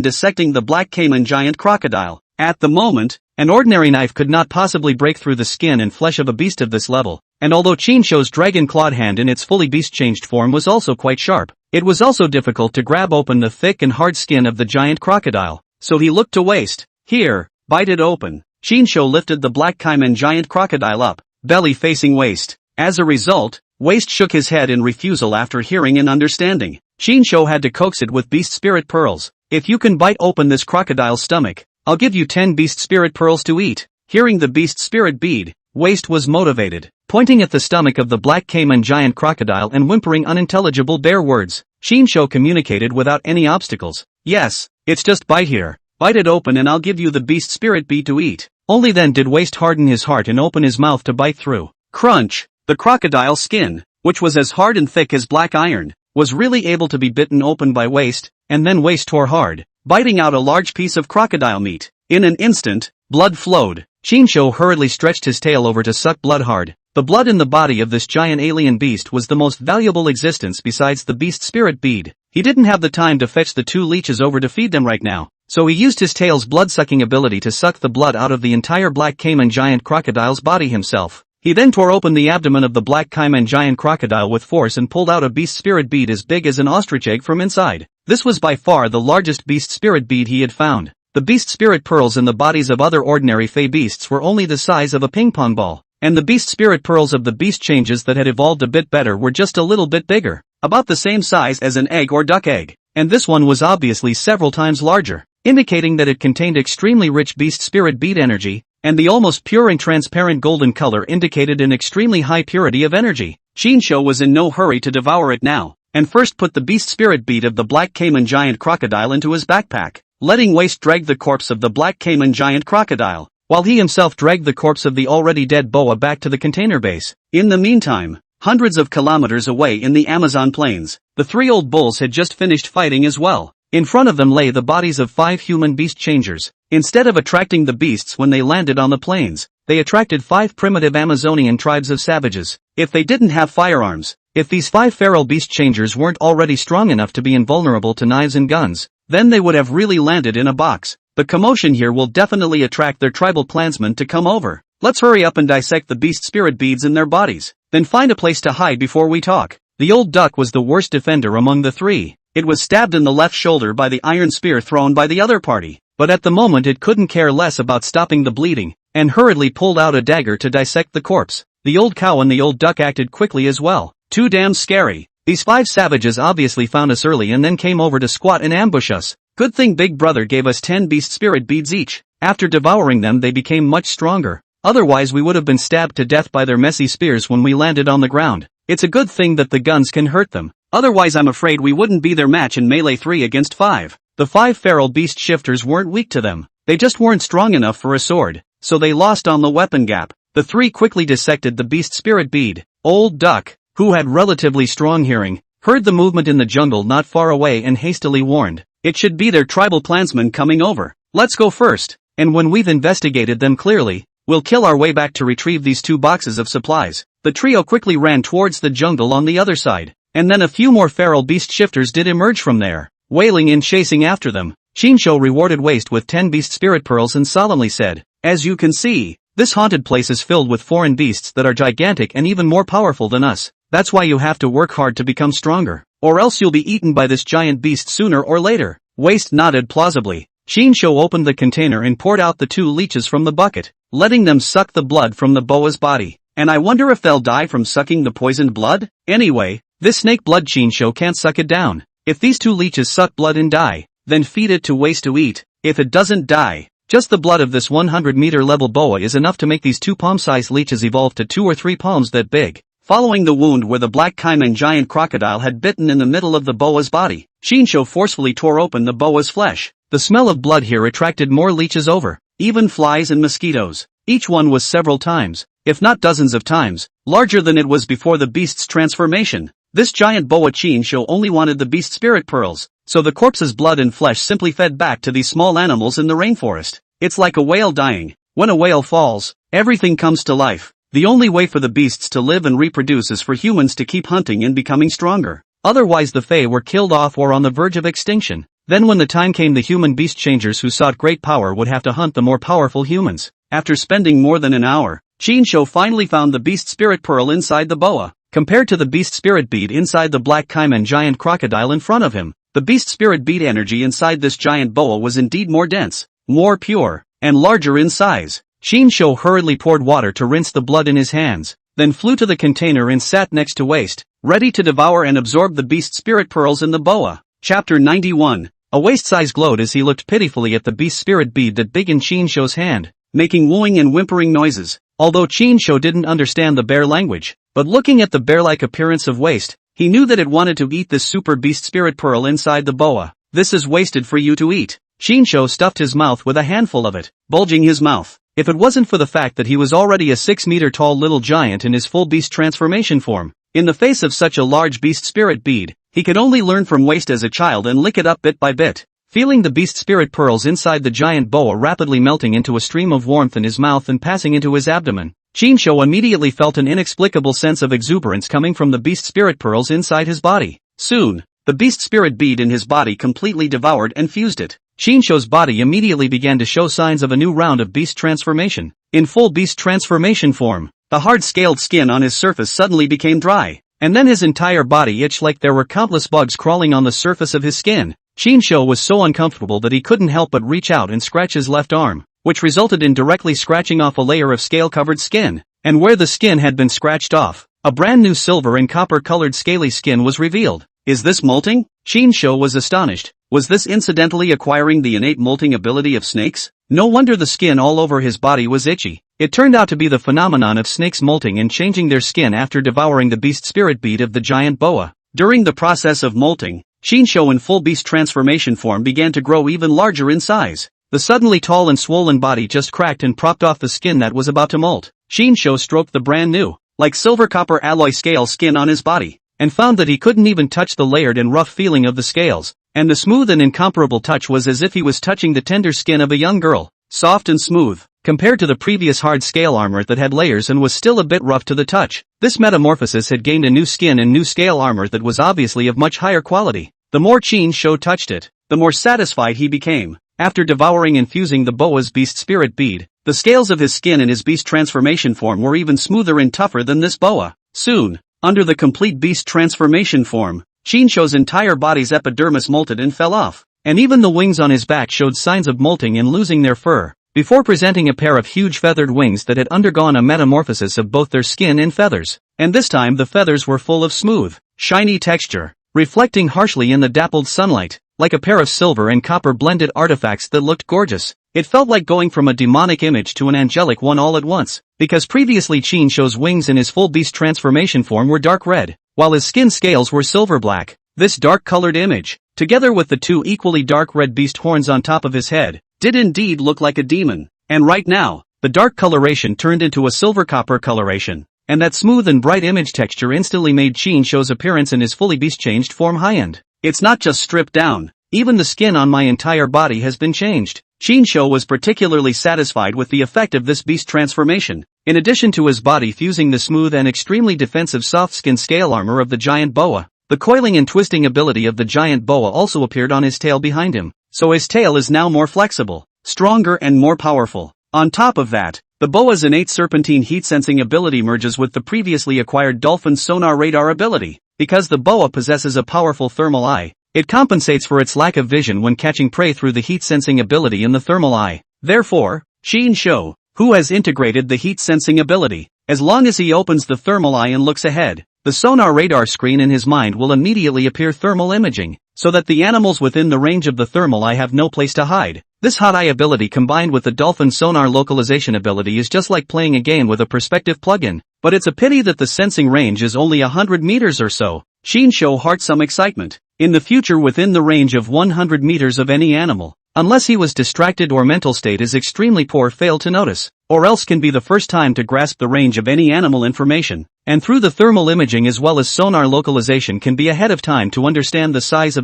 dissecting the black caiman giant crocodile. At the moment, an ordinary knife could not possibly break through the skin and flesh of a beast of this level, and although Shinsho's dragon-clawed hand in its fully beast-changed form was also quite sharp, it was also difficult to grab open the thick and hard skin of the giant crocodile, so he looked to Waste. Here, bite it open. Shinsho lifted the black caiman giant crocodile up, belly facing Waste. As a result, Waste shook his head in refusal after hearing and understanding. Shinsho had to coax it with beast spirit pearls. If you can bite open this crocodile's stomach, I'll give you 10 beast spirit pearls to eat. Hearing the beast spirit bead, Waste was motivated. Pointing at the stomach of the black caiman giant crocodile and whimpering unintelligible bare words, Shinsho communicated without any obstacles. Yes, it's just bite here. Bite it open and I'll give you the beast spirit bead to eat. Only then did Waste harden his heart and open his mouth to bite through. Crunch! The crocodile's skin, which was as hard and thick as black iron, was really able to be bitten open by Waste, and then Waste tore hard, biting out a large piece of crocodile meat. In an instant, blood flowed. Shinsho hurriedly stretched his tail over to suck blood hard. The blood in the body of this giant alien beast was the most valuable existence besides the beast spirit bead. He didn't have the time to fetch the 2 leeches over to feed them right now, so he used his tail's blood-sucking ability to suck the blood out of the entire black caiman giant crocodile's body himself. He then tore open the abdomen of the black caiman giant crocodile with force and pulled out a beast spirit bead as big as an ostrich egg from inside. This was by far the largest beast spirit bead he had found. The beast spirit pearls in the bodies of other ordinary fey beasts were only the size of a ping pong ball, and the beast spirit pearls of the beast changes that had evolved a bit better were just a little bit bigger, about the same size as an egg or duck egg, and this one was obviously several times larger, indicating that it contained extremely rich beast spirit bead energy, and the almost pure and transparent golden color indicated an extremely high purity of energy. Shinsho was in no hurry to devour it now, and first put the beast spirit bead of the black caiman giant crocodile into his backpack, letting Waste drag the corpse of the black caiman giant crocodile, while he himself dragged the corpse of the already dead boa back to the container base. In the meantime, hundreds of kilometers away in the Amazon plains, the 3 old bulls had just finished fighting as well. In front of them lay the bodies of 5 human beast changers. Instead of attracting the beasts when they landed on the plains, they attracted 5 primitive Amazonian tribes of savages. If they didn't have firearms, if these 5 feral beast changers weren't already strong enough to be invulnerable to knives and guns, then they would have really landed in a box. The commotion here will definitely attract their tribal clansmen to come over. Let's hurry up and dissect the beast spirit beads in their bodies, then find a place to hide before we talk. The old duck was the worst defender among the 3. It was stabbed in the left shoulder by the iron spear thrown by the other party, but at the moment it couldn't care less about stopping the bleeding, and hurriedly pulled out a dagger to dissect the corpse. The old cow and the old duck acted quickly as well. Too damn scary. These 5 savages obviously found us early and then came over to squat and ambush us. Good thing Big Brother gave us 10 beast spirit beads each. After devouring them they became much stronger. Otherwise we would have been stabbed to death by their messy spears when we landed on the ground. It's a good thing that the guns can hurt them. Otherwise I'm afraid we wouldn't be their match in melee 3 against 5. The 5 feral beast shifters weren't weak to them. They just weren't strong enough for a sword, so they lost on the weapon gap. The 3 quickly dissected the beast spirit bead. Old Duck, who had relatively strong hearing, heard the movement in the jungle not far away and hastily warned, "It should be their tribal clansmen coming over. Let's go first, and when we've investigated them clearly, we'll kill our way back to retrieve these 2 boxes of supplies." The trio quickly ran towards the jungle on the other side, and then a few more feral beast shifters did emerge from there, wailing and chasing after them. Shinsho rewarded Waste with 10 beast spirit pearls and solemnly said, "As you can see, this haunted place is filled with foreign beasts that are gigantic and even more powerful than us. That's why you have to work hard to become stronger, or else you'll be eaten by this giant beast sooner or later." Waste nodded plausibly. Shinsho opened the container and poured out the 2 leeches from the bucket, letting them suck the blood from the boa's body. And I wonder if they'll die from sucking the poisoned blood? Anyway, this snake blood Shinsho can't suck it down. If these 2 leeches suck blood and die, then feed it to Waste to eat. If it doesn't die, just the blood of this 100-meter level boa is enough to make these 2 palm-sized leeches evolve to 2 or 3 palms that big. Following the wound where the black caiman giant crocodile had bitten in the middle of the boa's body, Shinsho forcefully tore open the boa's flesh. The smell of blood here attracted more leeches over, even flies and mosquitoes. Each one was several times, if not dozens of times, larger than it was before the beast's transformation. This giant boa Chinsho only wanted the beast spirit pearls, so the corpse's blood and flesh simply fed back to these small animals in the rainforest. It's like a whale dying. When a whale falls, everything comes to life. The only way for the beasts to live and reproduce is for humans to keep hunting and becoming stronger. Otherwise the Fae were killed off or on the verge of extinction. Then when the time came, the human beast changers who sought great power would have to hunt the more powerful humans. After spending more than an hour, Chinsho finally found the beast spirit pearl inside the boa. Compared to the beast spirit bead inside the black caiman giant crocodile in front of him, the beast spirit bead energy inside this giant boa was indeed more dense, more pure, and larger in size. Chinsho hurriedly poured water to rinse the blood in his hands, then flew to the container and sat next to Waste, ready to devour and absorb the beast spirit pearls in the boa. Chapter 91. A Waste's eyes glowed as he looked pitifully at the beast spirit bead that big in Chinsho's hand, making wooing and whimpering noises. Although Chinsho didn't understand the bear language, but looking at the bear-like appearance of Waste, he knew that it wanted to eat this super beast spirit pearl inside the boa. This is wasted for you to eat. Chinsho stuffed his mouth with a handful of it, bulging his mouth. If it wasn't for the fact that he was already a 6-meter-tall little giant in his full beast transformation form, in the face of such a large beast spirit bead, he could only learn from Waste as a child and lick it up bit by bit. Feeling the beast spirit pearls inside the giant boa rapidly melting into a stream of warmth in his mouth and passing into his abdomen, Chinsho immediately felt an inexplicable sense of exuberance coming from the beast spirit pearls inside his body. Soon, the beast spirit bead in his body completely devoured and fused it. Chinsho's body immediately began to show signs of a new round of beast transformation. In full beast transformation form, the hard-scaled skin on his surface suddenly became dry, and then his entire body itched like there were countless bugs crawling on the surface of his skin. Chinsho was so uncomfortable that he couldn't help but reach out and scratch his left arm, which resulted in directly scratching off a layer of scale-covered skin. And where the skin had been scratched off, a brand new silver and copper-colored scaly skin was revealed. Is this molting? Chinsho was astonished. Was this incidentally acquiring the innate molting ability of snakes? No wonder the skin all over his body was itchy. It turned out to be the phenomenon of snakes molting and changing their skin after devouring the beast spirit bead of the giant boa. During the process of molting, Chinsho in full beast transformation form began to grow even larger in size. The suddenly tall and swollen body just cracked and propped off the skin that was about to molt. Chinsho stroked the brand new, like silver copper alloy scale skin on his body, and found that he couldn't even touch the layered and rough feeling of the scales, and the smooth and incomparable touch was as if he was touching the tender skin of a young girl, soft and smooth, compared to the previous hard scale armor that had layers and was still a bit rough to the touch. This metamorphosis had gained a new skin and new scale armor that was obviously of much higher quality. The more Chinsho touched it, the more satisfied he became. After devouring and fusing the boa's beast spirit bead, the scales of his skin in his beast transformation form were even smoother and tougher than this boa. Soon, under the complete beast transformation form, Chinsho's entire body's epidermis molted and fell off, and even the wings on his back showed signs of molting and losing their fur, before presenting a pair of huge feathered wings that had undergone a metamorphosis of both their skin and feathers. And this time the feathers were full of smooth, shiny texture, reflecting harshly in the dappled sunlight, like a pair of silver and copper blended artifacts that looked gorgeous. It felt like going from a demonic image to an angelic one all at once, because previously Chinsho's wings in his full beast transformation form were dark red, while his skin scales were silver black. This dark-colored image, together with the two equally dark red beast horns on top of his head, did indeed look like a demon. And right now, the dark coloration turned into a silver copper coloration, and that smooth and bright image texture instantly made Chinsho's appearance in his fully beast-changed form high-end. It's not just stripped down, even the skin on my entire body has been changed. Chinsho was particularly satisfied with the effect of this beast transformation. In addition to his body fusing the smooth and extremely defensive soft skin scale armor of the giant boa, the coiling and twisting ability of the giant boa also appeared on his tail behind him, so his tail is now more flexible, stronger and more powerful. On top of that, the boa's innate serpentine heat-sensing ability merges with the previously acquired dolphin sonar radar ability. Because the boa possesses a powerful thermal eye, it compensates for its lack of vision when catching prey through the heat-sensing ability in the thermal eye. Therefore, Chinsho, who has integrated the heat-sensing ability, as long as he opens the thermal eye and looks ahead, the sonar radar screen in his mind will immediately appear thermal imaging, so that the animals within the range of the thermal eye have no place to hide. This hot eye ability combined with the dolphin sonar localization ability is just like playing a game with a perspective plugin, but it's a pity that the sensing range is only 100 meters or so. Chinsho heart some excitement. In the future within the range of 100 meters of any animal, Unless he was distracted or mental state is extremely poor, failed to notice, or else can be the first time to grasp the range of any animal information, and through the thermal imaging as well as sonar localization can be ahead of time to understand the size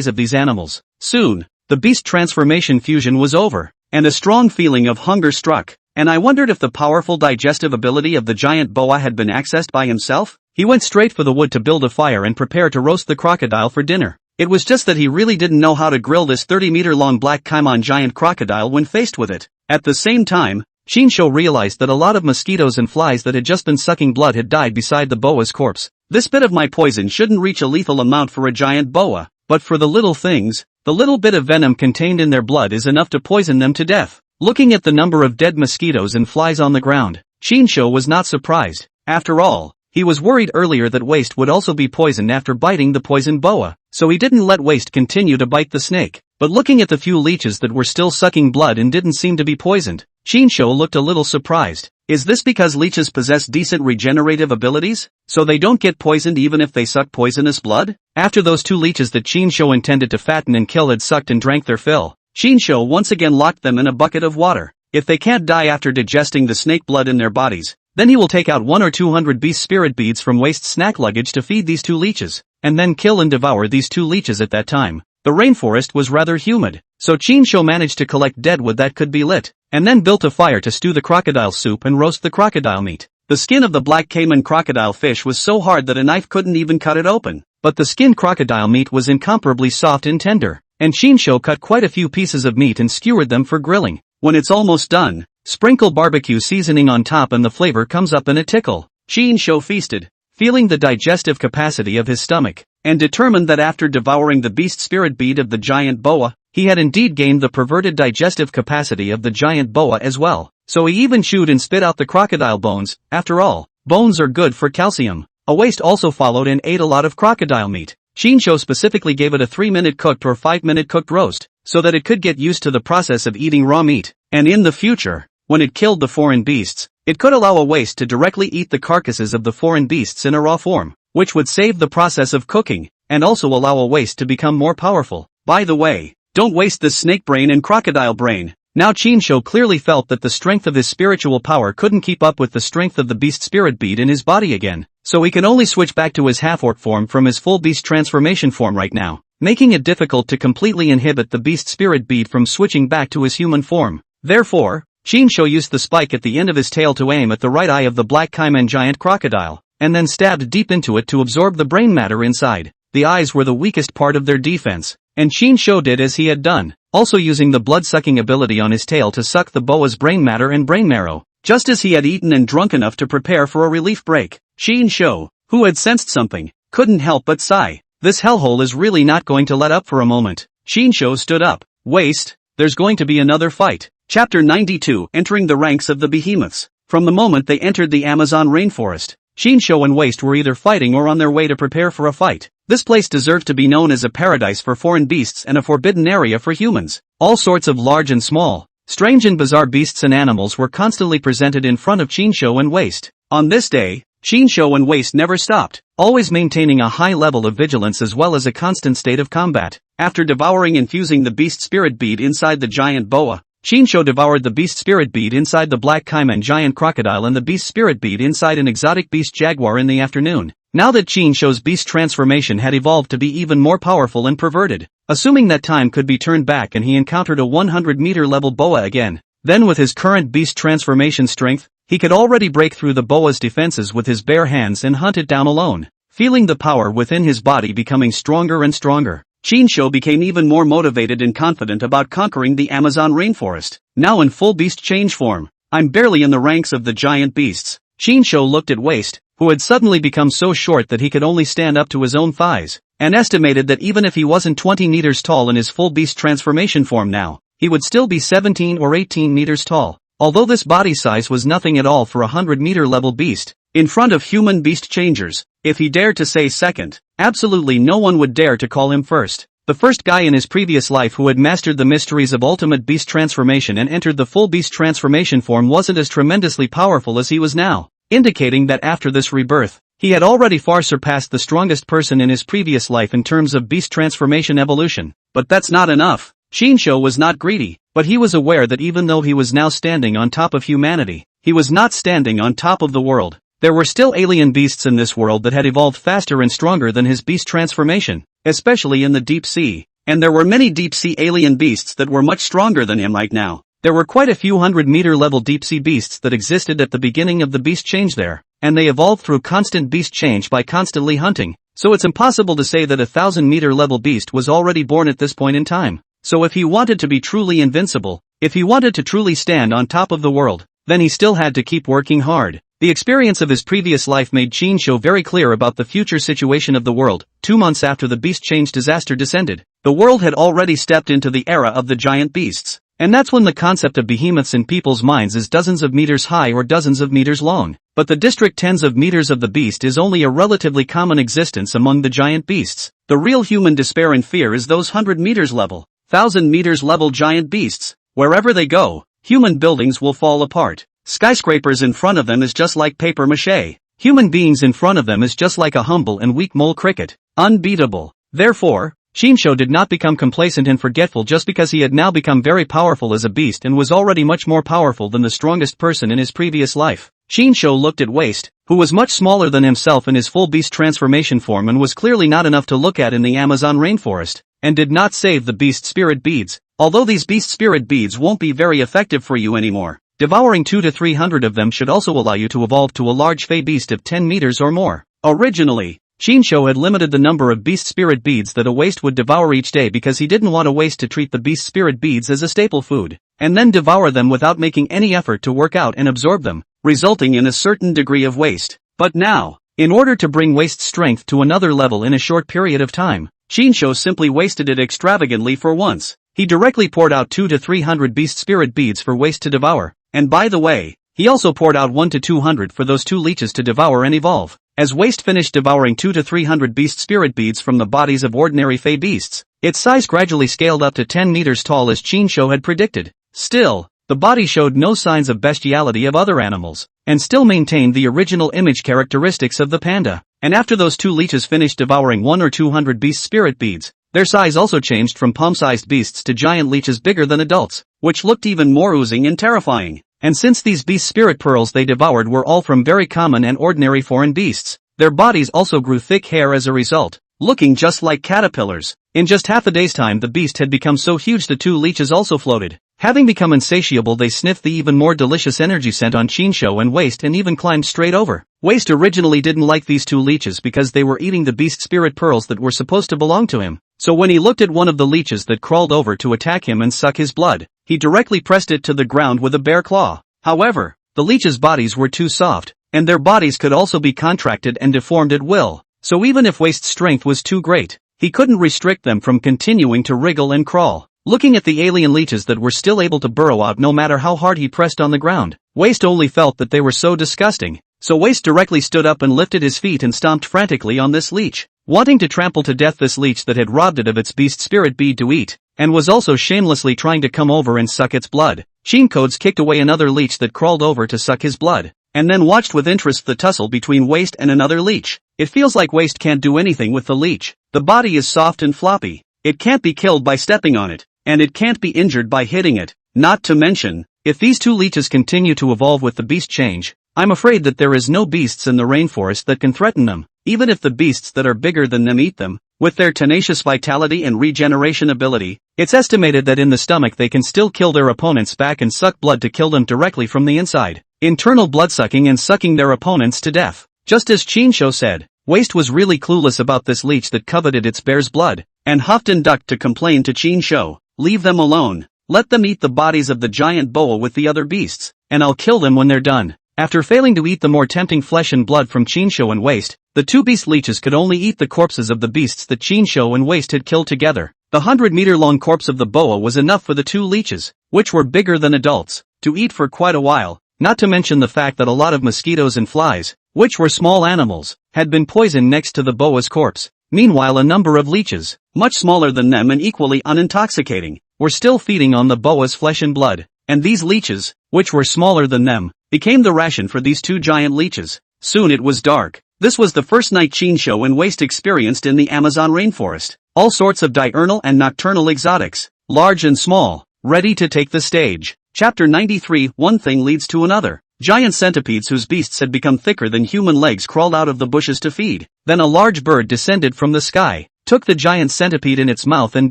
of these animals. Soon, the beast transformation fusion was over, and a strong feeling of hunger struck, and I wondered if the powerful digestive ability of the giant boa had been accessed by himself. He went straight for the wood to build a fire and prepare to roast the crocodile for dinner. It was just that he really didn't know how to grill this 30-meter-long black caiman giant crocodile when faced with it. At the same time, Shinsho realized that a lot of mosquitoes and flies that had just been sucking blood had died beside the boa's corpse. This bit of my poison shouldn't reach a lethal amount for a giant boa, but for the little things, the little bit of venom contained in their blood is enough to poison them to death. Looking at the number of dead mosquitoes and flies on the ground, Shinsho was not surprised. After all, he was worried earlier that Waste would also be poisoned after biting the poisoned boa, so he didn't let Waste continue to bite the snake. But looking at the few leeches that were still sucking blood and didn't seem to be poisoned, Shinsho looked a little surprised. Is this because leeches possess decent regenerative abilities, so they don't get poisoned even if they suck poisonous blood? After those two leeches that Shinsho intended to fatten and kill had sucked and drank their fill, Shinsho once again locked them in a bucket of water. If they can't die after digesting the snake blood in their bodies, then he will take out 100 or 200 beast spirit beads from Waste's snack luggage to feed these two leeches, and then kill and devour these two leeches at that time. The rainforest was rather humid, so Shinsho managed to collect dead wood that could be lit, and then built a fire to stew the crocodile soup and roast the crocodile meat. The skin of the black caiman crocodile fish was so hard that a knife couldn't even cut it open, but the skinned crocodile meat was incomparably soft and tender, and Shinsho cut quite a few pieces of meat and skewered them for grilling. When it's almost done, sprinkle barbecue seasoning on top and the flavor comes up in a tickle. Shinsho feasted, feeling the digestive capacity of his stomach, and determined that after devouring the beast spirit bead of the giant boa, he had indeed gained the perverted digestive capacity of the giant boa as well. So he even chewed and spit out the crocodile bones. After all, bones are good for calcium. A Waste also followed and ate a lot of crocodile meat. Shinsho specifically gave it a 3-minute cooked or 5-minute cooked roast, so that it could get used to the process of eating raw meat, and in the future, when it killed the foreign beasts, it could allow a Waste to directly eat the carcasses of the foreign beasts in a raw form, which would save the process of cooking, and also allow a Waste to become more powerful. By the way, don't waste this snake brain and crocodile brain. Now Shinsho clearly felt that the strength of his spiritual power couldn't keep up with the strength of the beast spirit bead in his body again, so he can only switch back to his half-orc form from his full beast transformation form right now, making it difficult to completely inhibit the beast spirit bead from switching back to his human form. Therefore, Shinsho used the spike at the end of his tail to aim at the right eye of the black caiman giant crocodile, and then stabbed deep into it to absorb the brain matter inside. The eyes were the weakest part of their defense, and Shinsho did as he had done, also using the blood-sucking ability on his tail to suck the boa's brain matter and brain marrow, just as he had eaten and drunk enough to prepare for a relief break. Shinsho, who had sensed something, couldn't help but sigh. This hellhole is really not going to let up for a moment. Shinsho stood up. Waste, there's going to be another fight. Chapter 92, Entering the Ranks of the Behemoths. From the moment they entered the Amazon rainforest, Shinsho and Waste were either fighting or on their way to prepare for a fight. This place deserved to be known as a paradise for foreign beasts and a forbidden area for humans. All sorts of large and small, strange and bizarre beasts and animals were constantly presented in front of Shinsho and Waste. On this day, Shinsho and Waste never stopped, always maintaining a high level of vigilance as well as a constant state of combat. After devouring and fusing the beast spirit bead inside the giant boa, Shinsho devoured the beast spirit bead inside the black caiman giant crocodile and the beast spirit bead inside an exotic beast jaguar in the afternoon. Now that Shinsho's beast transformation had evolved to be even more powerful and perverted, assuming that time could be turned back and he encountered a 100-meter level boa again, then with his current beast transformation strength, he could already break through the boa's defenses with his bare hands and hunt it down alone. Feeling the power within his body becoming stronger and stronger, Shinsho became even more motivated and confident about conquering the Amazon rainforest. Now in full beast change form, I'm barely in the ranks of the giant beasts. Shinsho looked at Waste, who had suddenly become so short that he could only stand up to his own thighs, and estimated that even if he wasn't 20 meters tall in his full beast transformation form now, he would still be 17 or 18 meters tall. Although this body size was nothing at all for a 100-meter level beast, in front of human beast changers, if he dared to say second, absolutely no one would dare to call him first. The first guy in his previous life who had mastered the mysteries of ultimate beast transformation and entered the full beast transformation form wasn't as tremendously powerful as he was now, indicating that after this rebirth, he had already far surpassed the strongest person in his previous life in terms of beast transformation evolution. But that's not enough. Shinsho was not greedy, but he was aware that even though he was now standing on top of humanity, he was not standing on top of the world. There were still alien beasts in this world that had evolved faster and stronger than his beast transformation, especially in the deep sea. And there were many deep sea alien beasts that were much stronger than him right now. There were quite a few 100-meter level deep sea beasts that existed at the beginning of the beast change there, and they evolved through constant beast change by constantly hunting, so it's impossible to say that a 1,000-meter level beast was already born at this point in time. So if he wanted to be truly invincible, if he wanted to truly stand on top of the world, then he still had to keep working hard. The experience of his previous life made Shinsho very clear about the future situation of the world. 2 months after the beast change disaster descended, the world had already stepped into the era of the giant beasts. And that's when the concept of behemoths in people's minds is dozens of meters high or dozens of meters long. But the district tens of meters of the beast is only a relatively common existence among the giant beasts. The real human despair and fear is those 100 meters level, 1,000 meters level giant beasts. Wherever they go, human buildings will fall apart. Skyscrapers in front of them is just like paper mache. Human beings in front of them is just like a humble and weak mole cricket. Unbeatable. Therefore, Shinsho did not become complacent and forgetful just because he had now become very powerful as a beast and was already much more powerful than the strongest person in his previous life. Shinsho looked at Waste, who was much smaller than himself in his full beast transformation form and was clearly not enough to look at in the Amazon rainforest, and did not save the beast spirit beads. Although these beast spirit beads won't be very effective for you anymore, devouring 200 to 300 of them should also allow you to evolve to a large fey beast of 10 meters or more. Originally, Shinsho had limited the number of beast spirit beads that a waste would devour each day because he didn't want a waste to treat the beast spirit beads as a staple food, and then devour them without making any effort to work out and absorb them, resulting in a certain degree of waste. But now, in order to bring waste's strength to another level in a short period of time, Shinsho simply wasted it extravagantly for once. He directly poured out 200 to 300 beast spirit beads for waste to devour, and by the way, he also poured out 100 to 200 for those two leeches to devour and evolve. As Waste finished devouring 200 to 300 beast spirit beads from the bodies of ordinary fey beasts, its size gradually scaled up to 10 meters tall as Shinsho had predicted. Still, the body showed no signs of bestiality of other animals, and still maintained the original image characteristics of the panda. And after those two leeches finished devouring 100 or 200 beast spirit beads, their size also changed from palm-sized beasts to giant leeches bigger than adults, which looked even more oozing and terrifying. And since these beast spirit pearls they devoured were all from very common and ordinary foreign beasts, their bodies also grew thick hair as a result, looking just like caterpillars. In just half a day's time the beast had become so huge the two leeches also floated. Having become insatiable they sniffed the even more delicious energy scent on Shinsho and Waste and even climbed straight over. Waste originally didn't like these two leeches because they were eating the beast spirit pearls that were supposed to belong to him. So when he looked at one of the leeches that crawled over to attack him and suck his blood, he directly pressed it to the ground with a bare claw. However, the leeches' bodies were too soft, and their bodies could also be contracted and deformed at will, so even if Waste's strength was too great, he couldn't restrict them from continuing to wriggle and crawl. Looking at the alien leeches that were still able to burrow out no matter how hard he pressed on the ground, Waste only felt that they were so disgusting, so Waste directly stood up and lifted his feet and stomped frantically on this leech, wanting to trample to death this leech that had robbed it of its beast spirit bead to eat, and was also shamelessly trying to come over and suck its blood. Shincodes kicked away another leech that crawled over to suck his blood, and then watched with interest the tussle between Waste and another leech. It feels like Waste can't do anything with the leech. The body is soft and floppy. It can't be killed by stepping on it, and it can't be injured by hitting it. Not to mention, if these two leeches continue to evolve with the beast change, I'm afraid that there is no beasts in the rainforest that can threaten them, even if the beasts that are bigger than them eat them. With their tenacious vitality and regeneration ability, it's estimated that in the stomach they can still kill their opponents back and suck blood to kill them directly from the inside. Internal bloodsucking and sucking their opponents to death. Just as Shinsho said, Waste was really clueless about this leech that coveted its bear's blood, and huffed and ducked to complain to Shinsho. Leave them alone. Let them eat the bodies of the giant boa with the other beasts, and I'll kill them when they're done. After failing to eat the more tempting flesh and blood from Shinsho and Waste, the two beast leeches could only eat the corpses of the beasts that Shinsho and Waste had killed together. The 100-meter-long corpse of the boa was enough for the two leeches, which were bigger than adults, to eat for quite a while, not to mention the fact that a lot of mosquitoes and flies, which were small animals, had been poisoned next to the boa's corpse. Meanwhile a number of leeches, much smaller than them and equally unintoxicating, were still feeding on the boa's flesh and blood, and these leeches, which were smaller than them, became the ration for these two giant leeches. Soon it was dark. This was the first night Shinsho and Waste experienced in the Amazon rainforest. All sorts of diurnal and nocturnal exotics, large and small, ready to take the stage. Chapter 93. One thing leads to another. Giant centipedes whose beasts had become thicker than human legs crawled out of the bushes to feed. Then a large bird descended from the sky, took the giant centipede in its mouth and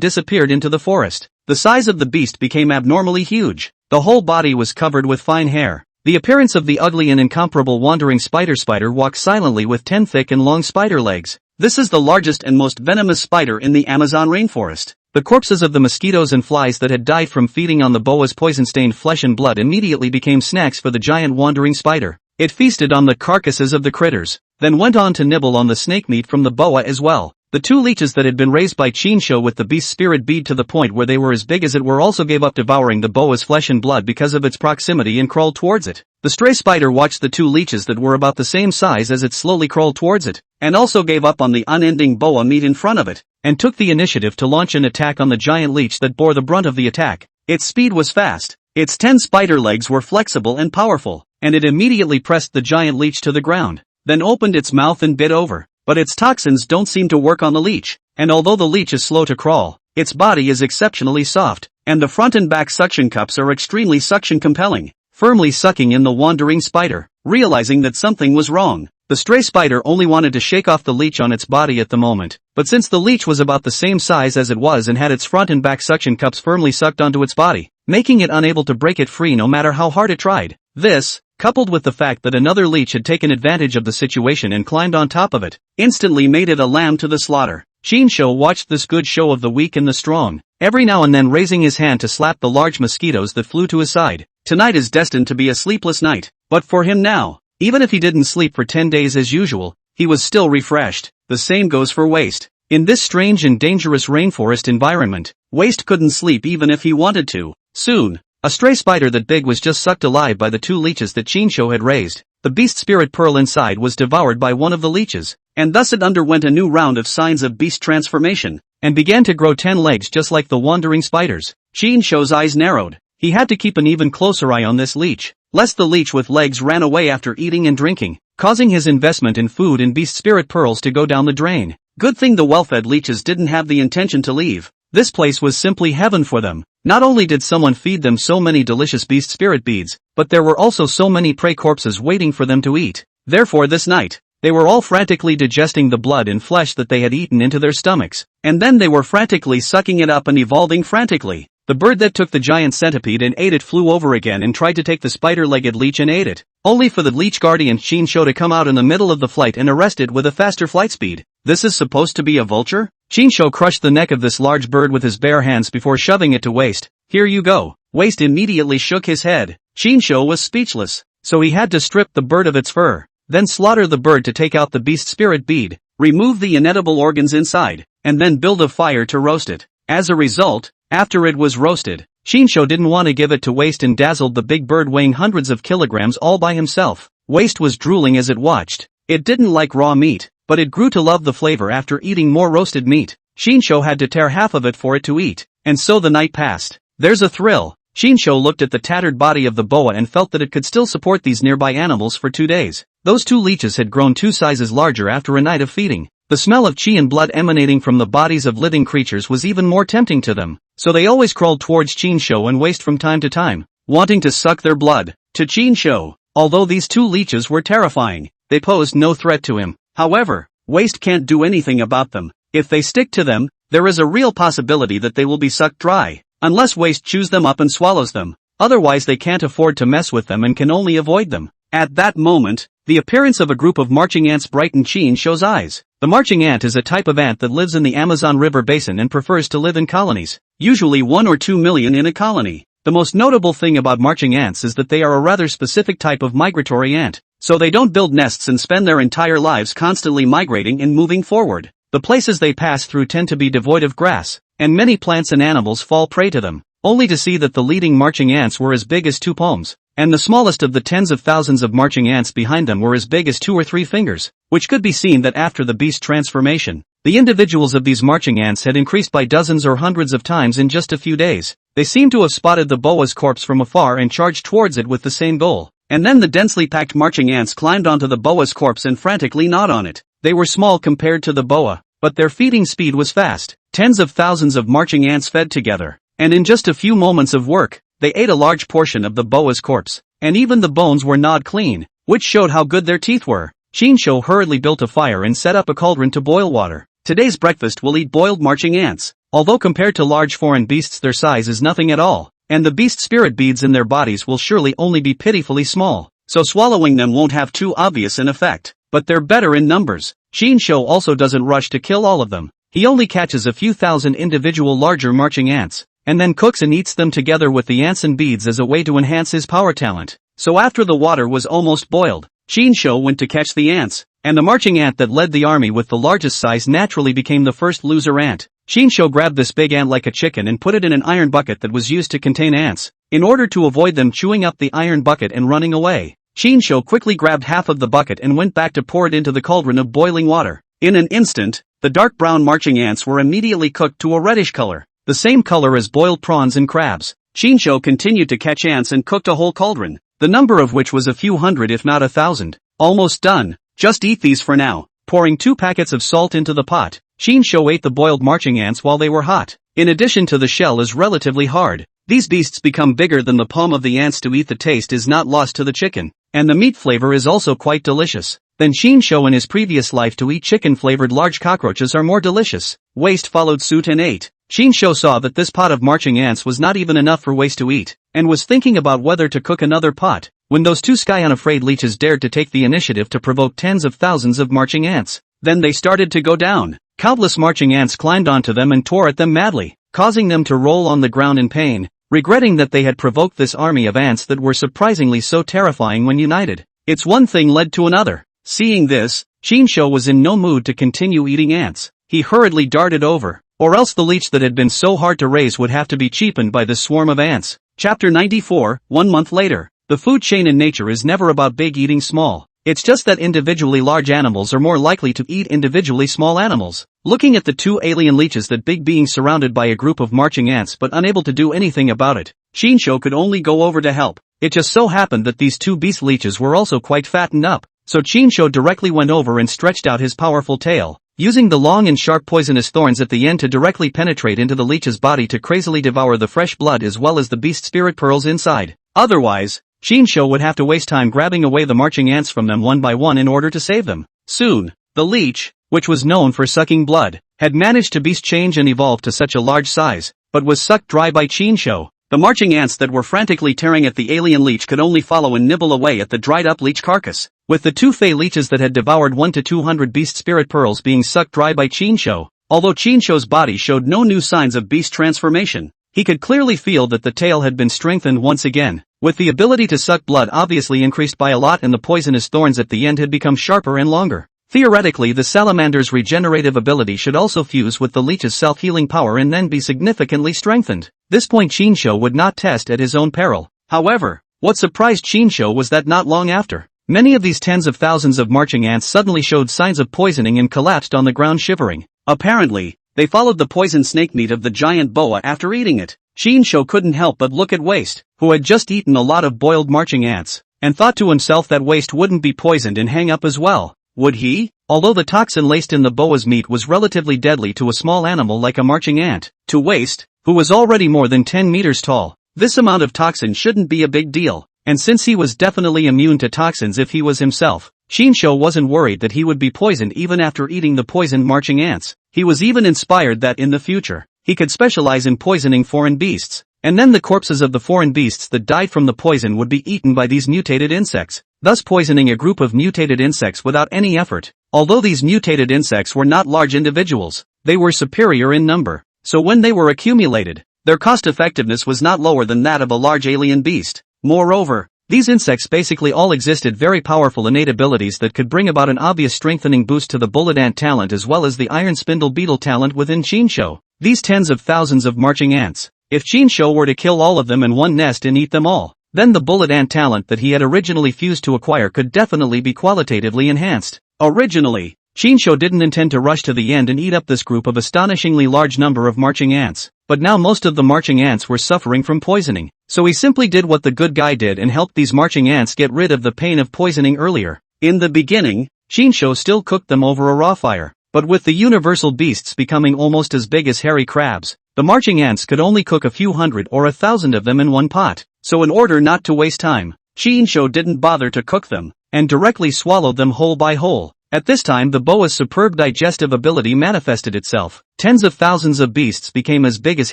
disappeared into the forest. The size of the beast became abnormally huge. The whole body was covered with fine hair. The appearance of the ugly and incomparable wandering spider walked silently with 10 thick and long spider legs. This is the largest and most venomous spider in the Amazon rainforest. The corpses of the mosquitoes and flies that had died from feeding on the boa's poison-stained flesh and blood immediately became snacks for the giant wandering spider. It feasted on the carcasses of the critters, then went on to nibble on the snake meat from the boa as well. The 2 leeches that had been raised by Chinsho with the beast's spirit bead to the point where they were as big as it were also gave up devouring the boa's flesh and blood because of its proximity and crawled towards it. The stray spider watched the 2 leeches that were about the same size as it slowly crawled towards it, and also gave up on the unending boa meat in front of it, and took the initiative to launch an attack on the giant leech that bore the brunt of the attack. Its speed was fast, its 10 spider legs were flexible and powerful, and it immediately pressed the giant leech to the ground, then opened its mouth and bit over. But its toxins don't seem to work on the leech, and although the leech is slow to crawl, its body is exceptionally soft, and the front and back suction cups are extremely suction compelling, firmly sucking in the wandering spider. Realizing that something was wrong, the stray spider only wanted to shake off the leech on its body at the moment, but since the leech was about the same size as it was and had its front and back suction cups firmly sucked onto its body, making it unable to break it free no matter how hard it tried. This, coupled with the fact that another leech had taken advantage of the situation and climbed on top of it, instantly made it a lamb to the slaughter. Chinsho watched this good show of the weak and the strong, every now and then raising his hand to slap the large mosquitoes that flew to his side. Tonight is destined to be a sleepless night, but for him now, even if he didn't sleep for 10 days as usual, he was still refreshed. The same goes for Waste. In this strange and dangerous rainforest environment, Waste couldn't sleep even if he wanted to. Soon, a stray spider that big was just sucked alive by the 2 leeches that Chinsho had raised. The beast spirit pearl inside was devoured by one of the leeches, and thus it underwent a new round of signs of beast transformation, and began to grow 10 legs just like the wandering spiders. Chinsho's eyes narrowed. He had to keep an even closer eye on this leech, lest the leech with legs ran away after eating and drinking, causing his investment in food and beast spirit pearls to go down the drain. Good thing the well-fed leeches didn't have the intention to leave. This place was simply heaven for them. Not only did someone feed them so many delicious beast spirit beads, but there were also so many prey corpses waiting for them to eat. Therefore this night, they were all frantically digesting the blood and flesh that they had eaten into their stomachs, and then they were frantically sucking it up and evolving frantically. The bird that took the giant centipede and ate it flew over again and tried to take the spider-legged leech and ate it, only for the leech guardian Chinsho to come out in the middle of the flight and arrest it with a faster flight speed. This is supposed to be a vulture? Chinsho crushed the neck of this large bird with his bare hands before shoving it to Waste. Here you go. Waste immediately shook his head. Chinsho was speechless, so he had to strip the bird of its fur, then slaughter the bird to take out the beast spirit bead, remove the inedible organs inside, and then build a fire to roast it. As a result, after it was roasted, Chinsho didn't want to give it to Waste and dazzled the big bird weighing hundreds of kilograms all by himself. Waste was drooling as it watched. It didn't like raw meat, but it grew to love the flavor after eating more roasted meat. Chinsho had to tear half of it for it to eat, and so the night passed. There's a thrill. Chinsho looked at the tattered body of the boa and felt that it could still support these nearby animals for 2 days. Those 2 leeches had grown 2 sizes larger after a night of feeding. The smell of chi and blood emanating from the bodies of living creatures was even more tempting to them, so they always crawled towards Chinsho and Waste from time to time, wanting to suck their blood. To Chinsho, although these 2 leeches were terrifying, they posed no threat to him. However, Waste can't do anything about them. If they stick to them, there is a real possibility that they will be sucked dry, unless Waste chews them up and swallows them. Otherwise they can't afford to mess with them and can only avoid them. At that moment, the appearance of a group of marching ants brightened Chinsho's eyes. The marching ant is a type of ant that lives in the Amazon River basin and prefers to live in colonies, usually 1 or 2 million in a colony. The most notable thing about marching ants is that they are a rather specific type of migratory ant, so they don't build nests and spend their entire lives constantly migrating and moving forward. The places they pass through tend to be devoid of grass, and many plants and animals fall prey to them, only to see that the leading marching ants were as big as 2 palms, and the smallest of the tens of thousands of marching ants behind them were as big as 2 or 3 fingers, which could be seen that after the beast transformation, the individuals of these marching ants had increased by dozens or hundreds of times in just a few days. They seemed to have spotted the boa's corpse from afar and charged towards it with the same goal. And then the densely packed marching ants climbed onto the boa's corpse and frantically gnawed on it. They were small compared to the boa, but their feeding speed was fast. Tens of thousands of marching ants fed together, and in just a few moments of work, they ate a large portion of the boa's corpse, and even the bones were gnawed clean, which showed how good their teeth were. Shinsho hurriedly built a fire and set up a cauldron to boil water. Today's breakfast will eat boiled marching ants. Although compared to large foreign beasts their size is nothing at all, and the beast spirit beads in their bodies will surely only be pitifully small, so swallowing them won't have too obvious an effect. But they're better in numbers. Shinsho also doesn't rush to kill all of them. He only catches a few thousand individual larger marching ants, and then cooks and eats them together with the ants and beads as a way to enhance his power talent. So after the water was almost boiled, Shinsho went to catch the ants, and the marching ant that led the army with the largest size naturally became the first loser ant. Shinsho grabbed this big ant like a chicken and put it in an iron bucket that was used to contain ants, in order to avoid them chewing up the iron bucket and running away. Shinsho quickly grabbed half of the bucket and went back to pour it into the cauldron of boiling water. In an instant, the dark brown marching ants were immediately cooked to a reddish color, the same color as boiled prawns and crabs. Shinsho continued to catch ants and cooked a whole cauldron, the number of which was a few hundred if not 1,000. Almost done. Just eat these for now. Pouring 2 packets of salt into the pot, Shinsho ate the boiled marching ants while they were hot. In addition to the shell is relatively hard, these beasts become bigger than the palm of the ants to eat. The taste is not lost to the chicken, and the meat flavor is also quite delicious. Then Shinsho in his previous life to eat chicken-flavored large cockroaches are more delicious. Waste followed suit and ate. Shinsho saw that this pot of marching ants was not even enough for Waste to eat, and was thinking about whether to cook another pot, when those 2 sky-unafraid leeches dared to take the initiative to provoke tens of thousands of marching ants. Then they started to go down. Countless marching ants climbed onto them and tore at them madly, causing them to roll on the ground in pain, regretting that they had provoked this army of ants that were surprisingly so terrifying when united. It's one thing led to another. Seeing this, Shinsho was in no mood to continue eating ants. He hurriedly darted over, or else the leech that had been so hard to raise would have to be cheapened by this swarm of ants. Chapter 94, 1 month later. The food chain in nature is never about big eating small. It's just that individually large animals are more likely to eat individually small animals. Looking at the 2 alien leeches, that big being surrounded by a group of marching ants but unable to do anything about it, Shinsho could only go over to help. It just so happened that these 2 beast leeches were also quite fattened up, so Shinsho directly went over and stretched out his powerful tail, using the long and sharp poisonous thorns at the end to directly penetrate into the leech's body to crazily devour the fresh blood as well as the beast spirit pearls inside. Otherwise, Shinsho would have to waste time grabbing away the marching ants from them one by one in order to save them. Soon, the leech, which was known for sucking blood, had managed to beast change and evolve to such a large size, but was sucked dry by Shinsho. The marching ants that were frantically tearing at the alien leech could only follow and nibble away at the dried-up leech carcass, with the 2 fey leeches that had devoured 1 to 200 beast spirit pearls being sucked dry by Shinsho. Although Shinsho's body showed no new signs of beast transformation, he could clearly feel that the tail had been strengthened once again, with the ability to suck blood obviously increased by a lot, and the poisonous thorns at the end had become sharper and longer. Theoretically, the salamander's regenerative ability should also fuse with the leech's self-healing power and then be significantly strengthened. This point Shinsho would not test at his own peril. However, what surprised Shinsho was that not long after, many of these tens of thousands of marching ants suddenly showed signs of poisoning and collapsed on the ground shivering. Apparently, they followed the poison snake meat of the giant boa after eating it. Shinsho couldn't help but look at Waste, who had just eaten a lot of boiled marching ants, and thought to himself that Waste wouldn't be poisoned and hang up as well, would he? Although the toxin laced in the boa's meat was relatively deadly to a small animal like a marching ant, to Waste, who was already more than 10 meters tall, this amount of toxin shouldn't be a big deal, and since he was definitely immune to toxins if he was himself, Shinsho wasn't worried that he would be poisoned even after eating the poisoned marching ants. He was even inspired that in the future, he could specialize in poisoning foreign beasts, and then the corpses of the foreign beasts that died from the poison would be eaten by these mutated insects, thus poisoning a group of mutated insects without any effort. Although these mutated insects were not large individuals, they were superior in number, so when they were accumulated, their cost-effectiveness was not lower than that of a large alien beast. Moreover, these insects basically all existed very powerful innate abilities that could bring about an obvious strengthening boost to the bullet ant talent as well as the iron spindle beetle talent within Shinsho. These tens of thousands of marching ants, if Shinsho were to kill all of them in one nest and eat them all, then the bullet ant talent that he had originally fused to acquire could definitely be qualitatively enhanced. Originally, Shinsho didn't intend to rush to the end and eat up this group of astonishingly large number of marching ants, but now most of the marching ants were suffering from poisoning, so he simply did what the good guy did and helped these marching ants get rid of the pain of poisoning earlier. In the beginning, Shinsho still cooked them over a raw fire, but with the universal beasts becoming almost as big as hairy crabs, The marching ants could only cook a few hundred or 1,000 of them in one pot, so in order not to waste time, Chinsho didn't bother to cook them, and directly swallowed them whole by whole. At this time the boa's superb digestive ability manifested itself. Tens of thousands of beasts became as big as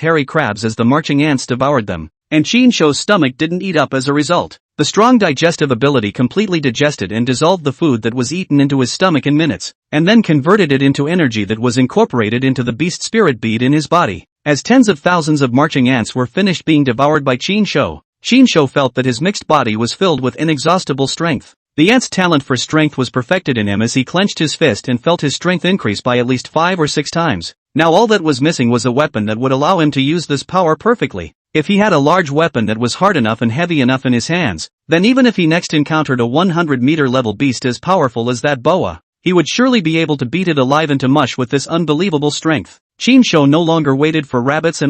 hairy crabs as the marching ants devoured them, and Chinsho's stomach didn't eat up as a result. The strong digestive ability completely digested and dissolved the food that was eaten into his stomach in minutes, and then converted it into energy that was incorporated into the beast spirit bead in his body. As tens of thousands of marching ants were finished being devoured by Chinsho felt that his mixed body was filled with inexhaustible strength. The ant's talent for strength was perfected in him as he clenched his fist and felt his strength increase by at least 5 or 6 times. Now all that was missing was a weapon that would allow him to use this power perfectly. If he had a large weapon that was hard enough and heavy enough in his hands, then even if he next encountered a 100-meter level beast as powerful as that boa, he would surely be able to beat it alive into mush with this unbelievable strength. Chinsho no longer waited for rabbits.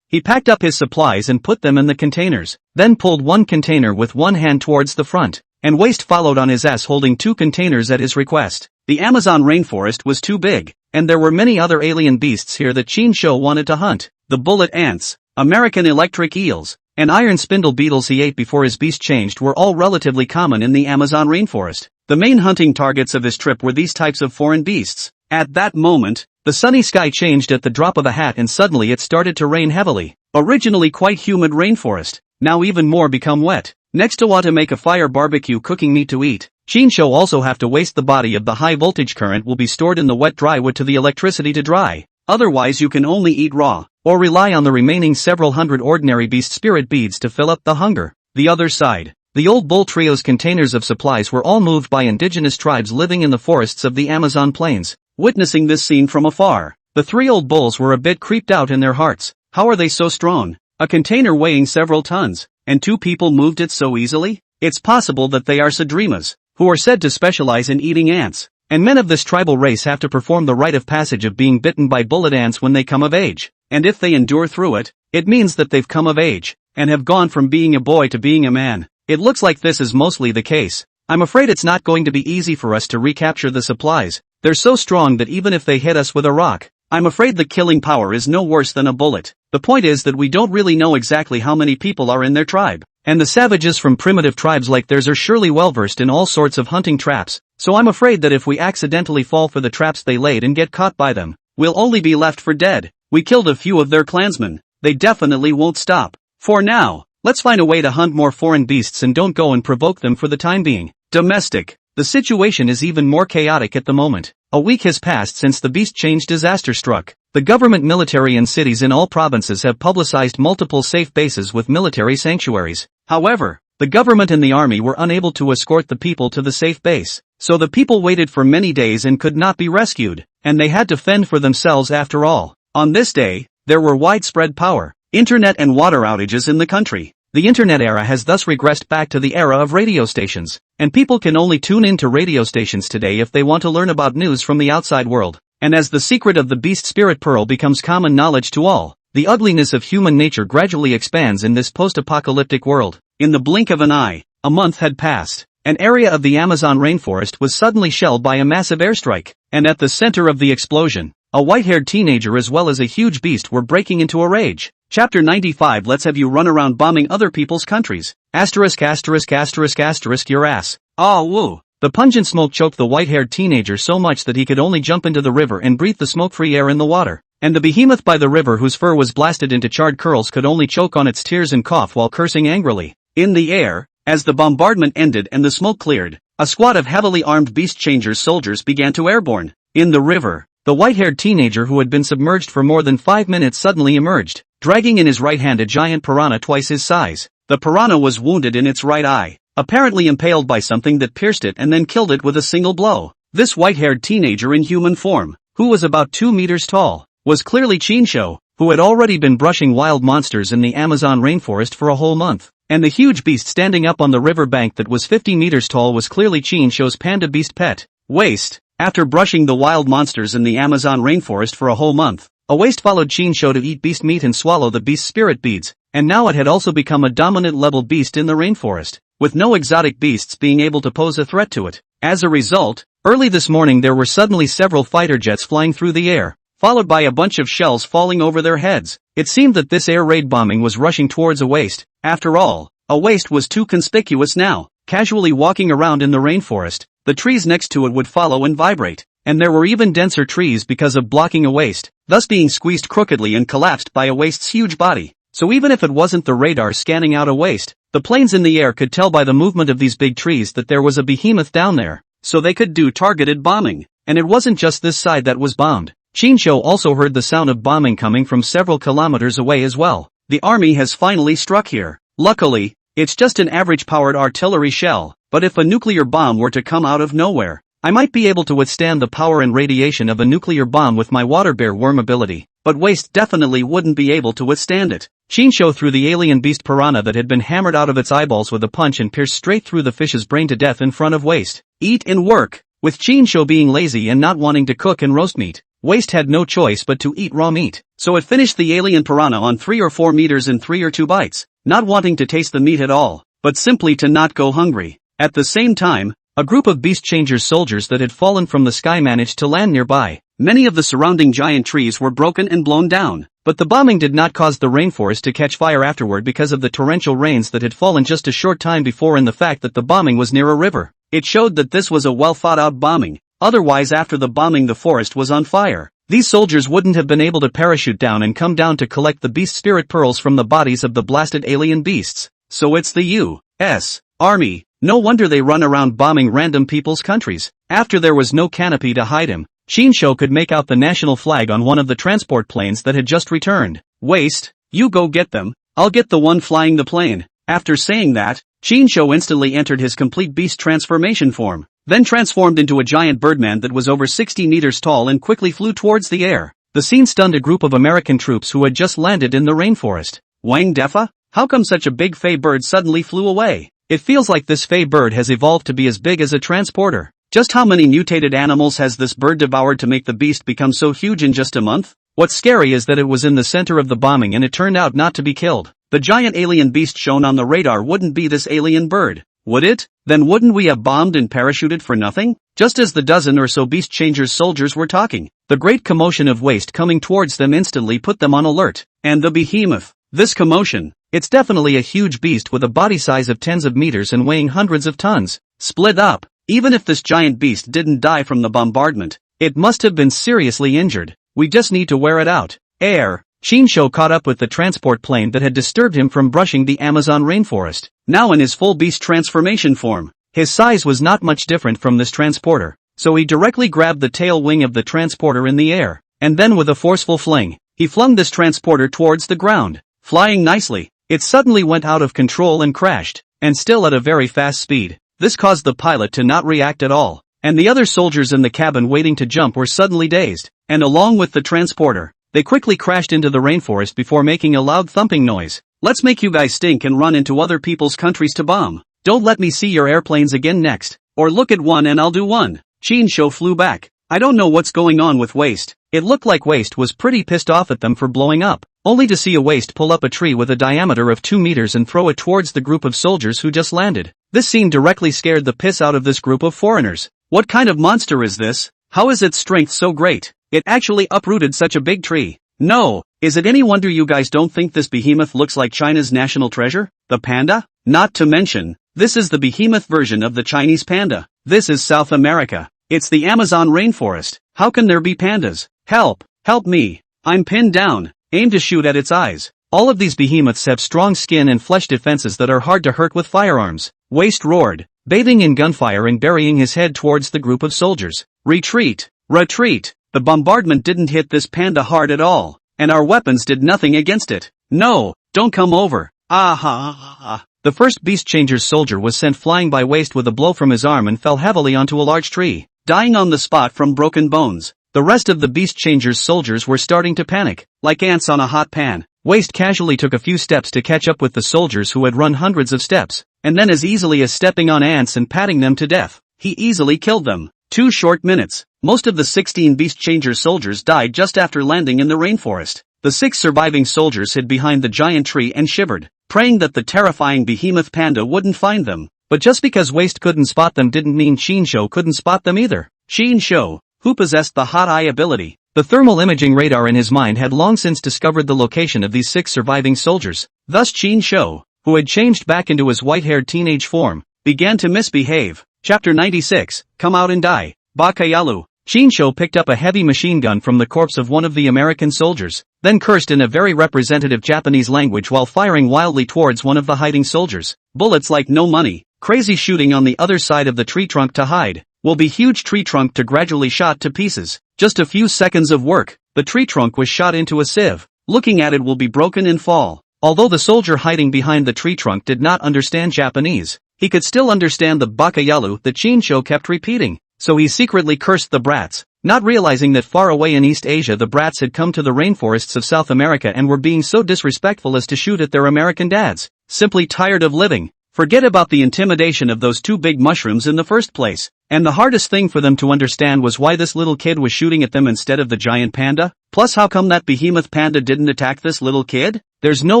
He packed up his supplies and put them in the containers, then pulled one container with one hand towards the front, and Waste followed on his ass holding 2 containers at his request. The Amazon rainforest was too big, and there were many other alien beasts here that Chinsho wanted to hunt. The bullet ants, American electric eels, and iron spindle beetles he ate before his beast changed were all relatively common in the Amazon rainforest. The main hunting targets of his trip were these types of foreign beasts. At that moment, the sunny sky changed at the drop of a hat and suddenly it started to rain heavily. Originally quite humid rainforest, now even more become wet. Next to want to make a fire barbecue cooking meat to eat, Chinsho also have to waste the body of the high voltage current will be stored in the wet dry wood to the electricity to dry. Otherwise you can only eat raw, or rely on the remaining several hundred ordinary beast spirit beads to fill up the hunger. The other side. The old bull trio's containers of supplies were all moved by indigenous tribes living in the forests of the Amazon plains. Witnessing this scene from afar, the 3 old bulls were a bit creeped out in their hearts. How are they so strong? A container weighing several tons, and 2 people moved it so easily? It's possible that they are Sadrimas, who are said to specialize in eating ants, and men of this tribal race have to perform the rite of passage of being bitten by bullet ants when they come of age, and if they endure through it, it means that they've come of age, and have gone from being a boy to being a man. It looks like this is mostly the case. I'm afraid it's not going to be easy for us to recapture the supplies. They're so strong that even if they hit us with a rock, I'm afraid the killing power is no worse than a bullet. The point is that we don't really know exactly how many people are in their tribe, and the savages from primitive tribes like theirs are surely well versed in all sorts of hunting traps, so I'm afraid that if we accidentally fall for the traps they laid and get caught by them, we'll only be left for dead. We killed a few of their clansmen. They definitely won't stop. For now, let's find a way to hunt more foreign beasts and don't go and provoke them for the time being. Domestic. The situation is even more chaotic at the moment. A week has passed since the beast change disaster struck. The government, military and cities in all provinces have publicized multiple safe bases with military sanctuaries. However, the government and the army were unable to escort the people to the safe base, so the people waited for many days and could not be rescued, and they had to fend for themselves after all. On this day, there were widespread power, internet and water outages in the country. The internet era has thus regressed back to the era of radio stations, and people can only tune in to radio stations today if they want to learn about news from the outside world. And as the secret of the beast spirit pearl becomes common knowledge to all, the ugliness of human nature gradually expands in this post-apocalyptic world. In the blink of an eye, a month had passed. An area of the Amazon rainforest was suddenly shelled by a massive airstrike, and at the center of the explosion, a white-haired teenager as well as a huge beast were breaking into a rage. Chapter 95. Let's have you run around bombing other people's countries. Asterisk your ass. Ah woo. The pungent smoke choked the white-haired teenager so much that he could only jump into the river and breathe the smoke-free air in the water. And the behemoth by the river whose fur was blasted into charred curls could only choke on its tears and cough while cursing angrily. In the air, as the bombardment ended and the smoke cleared, a squad of heavily armed beast changers soldiers began to airborne. In the river, the white-haired teenager who had been submerged for more than 5 minutes suddenly emerged, dragging in his right hand a giant piranha twice his size. The piranha was wounded in its right eye, apparently impaled by something that pierced it and then killed it with a single blow. This white-haired teenager in human form, who was about 2 meters tall, was clearly Chinsho, who had already been brushing wild monsters in the Amazon rainforest for a whole month. And the huge beast standing up on the river bank that was 50 meters tall was clearly Chinsho's panda beast pet. Waste. After brushing the wild monsters in the Amazon rainforest for a whole month, a Waste followed Chinsho to eat beast meat and swallow the beast spirit beads, and now it had also become a dominant level beast in the rainforest, with no exotic beasts being able to pose a threat to it. As a result, early this morning there were suddenly several fighter jets flying through the air, followed by a bunch of shells falling over their heads. It seemed that this air raid bombing was rushing towards a waste. After all, a waste was too conspicuous now. Casually walking around in the rainforest, the trees next to it would follow and vibrate. And there were even denser trees because of blocking a waste, thus being squeezed crookedly and collapsed by a waste's huge body. So even if it wasn't the radar scanning out a waste, the planes in the air could tell by the movement of these big trees that there was a behemoth down there. So they could do targeted bombing. And it wasn't just this side that was bombed. Chinsho also heard the sound of bombing coming from several kilometers away as well. The army has finally struck here. Luckily, it's just an average-powered artillery shell, but if a nuclear bomb were to come out of nowhere, I might be able to withstand the power and radiation of a nuclear bomb with my water bear worm ability, but waste definitely wouldn't be able to withstand it. Chinsho threw the alien beast piranha that had been hammered out of its eyeballs with a punch and pierced straight through the fish's brain to death in front of Waste. Eat and work. With Chinsho being lazy and not wanting to cook and roast meat, Waste had no choice but to eat raw meat. So it finished the alien piranha on 3 or 4 meters in 3 or 2 bites, not wanting to taste the meat at all, but simply to not go hungry. At the same time, a group of Beast Changers soldiers that had fallen from the sky managed to land nearby. Many of the surrounding giant trees were broken and blown down, but the bombing did not cause the rainforest to catch fire afterward because of the torrential rains that had fallen just a short time before and the fact that the bombing was near a river. It showed that this was a well-thought-out bombing. Otherwise, after the bombing, the forest was on fire. These soldiers wouldn't have been able to parachute down and come down to collect the beast spirit pearls from the bodies of the blasted alien beasts. So it's the U.S. Army. No wonder they run around bombing random people's countries. After there was no canopy to hide him, Chinsho could make out the national flag on one of the transport planes that had just returned. Waste, you go get them, I'll get the one flying the plane. After saying that, Chinsho instantly entered his complete beast transformation form, then transformed into a giant birdman that was over 60 meters tall and quickly flew towards the air. The scene stunned a group of American troops who had just landed in the rainforest. Wang Defa? How come such a big fey bird suddenly flew away? It feels like this fey bird has evolved to be as big as a transporter. Just how many mutated animals has this bird devoured to make the beast become so huge in just a month? What's scary is that it was in the center of the bombing and it turned out not to be killed. The giant alien beast shown on the radar wouldn't be this alien bird, would it? Then wouldn't we have bombed and parachuted for nothing? Just as the dozen or so Beast Changers soldiers were talking, the great commotion of waste coming towards them instantly put them on alert. And the behemoth. This commotion. It's definitely a huge beast with a body size of tens of meters and weighing hundreds of tons. Split up. Even if this giant beast didn't die from the bombardment, it must have been seriously injured. We just need to wear it out. Air. Chinsho caught up with the transport plane that had disturbed him from brushing the Amazon rainforest. Now in his full beast transformation form, his size was not much different from this transporter, so he directly grabbed the tail wing of the transporter in the air, and then with a forceful fling, he flung this transporter towards the ground. Flying nicely, it suddenly went out of control and crashed, and still at a very fast speed. This caused the pilot to not react at all, and the other soldiers in the cabin waiting to jump were suddenly dazed, and along with the transporter, they quickly crashed into the rainforest before making a loud thumping noise. Let's make you guys stink and run into other people's countries to bomb. Don't let me see your airplanes again next. Or look at one and I'll do one. Chinsho flew back. I don't know what's going on with Waste. It looked like Waste was pretty pissed off at them for blowing up, only to see a Waste pull up a tree with a diameter of 2 meters and throw it towards the group of soldiers who just landed. This scene directly scared the piss out of this group of foreigners. What kind of monster is this? How is its strength so great? It actually uprooted such a big tree. No, is it any wonder you guys don't think this behemoth looks like China's national treasure? The panda? Not to mention, this is the behemoth version of the Chinese panda. This is South America. It's the Amazon rainforest. How can there be pandas? Help! Help me! I'm pinned down. Aim to shoot at its eyes. All of these behemoths have strong skin and flesh defenses that are hard to hurt with firearms. Waste roared, bathing in gunfire and burying his head towards the group of soldiers. Retreat! Retreat! The bombardment didn't hit this panda hard at all, and our weapons did nothing against it. No, don't come over. Ah. The first Beast Changer's soldier was sent flying by Waste with a blow from his arm and fell heavily onto a large tree, dying on the spot from broken bones. The rest of the Beast Changer's soldiers were starting to panic, like ants on a hot pan. Waste casually took a few steps to catch up with the soldiers who had run hundreds of steps, and then as easily as stepping on ants and patting them to death, he easily killed them. 2 short minutes. Most of the 16 Beast Changer soldiers died just after landing in the rainforest. The 6 surviving soldiers hid behind the giant tree and shivered, praying that the terrifying behemoth panda wouldn't find them. But just because Waste couldn't spot them didn't mean Chinsho couldn't spot them either. Chinsho, who possessed the hot eye ability. The The thermal imaging radar in his mind had long since discovered the location of these 6 surviving soldiers. Thus Qin Shou, who had changed back into his white-haired teenage form, began to misbehave. Chapter 96, Come Out and Die. Bakayalu. Qin Shou picked up a heavy machine gun from the corpse of one of the American soldiers, then cursed in a very representative Japanese language while firing wildly towards one of the hiding soldiers. Bullets like no money. Crazy shooting on the other side of the tree trunk to hide. Will be huge tree trunk to gradually shot to pieces. Just a few seconds of work. The tree trunk was shot into a sieve. Looking at it will be broken and fall. Although the soldier hiding behind the tree trunk did not understand Japanese, he could still understand the bakayalu that Qin Shou kept repeating. So he secretly cursed the brats, not realizing that far away in East Asia the brats had come to the rainforests of South America and were being so disrespectful as to shoot at their American dads. Simply tired of living. Forget about the intimidation of those 2 big mushrooms in the first place. And the hardest thing for them to understand was why this little kid was shooting at them instead of the giant panda. Plus how come that behemoth panda didn't attack this little kid? There's no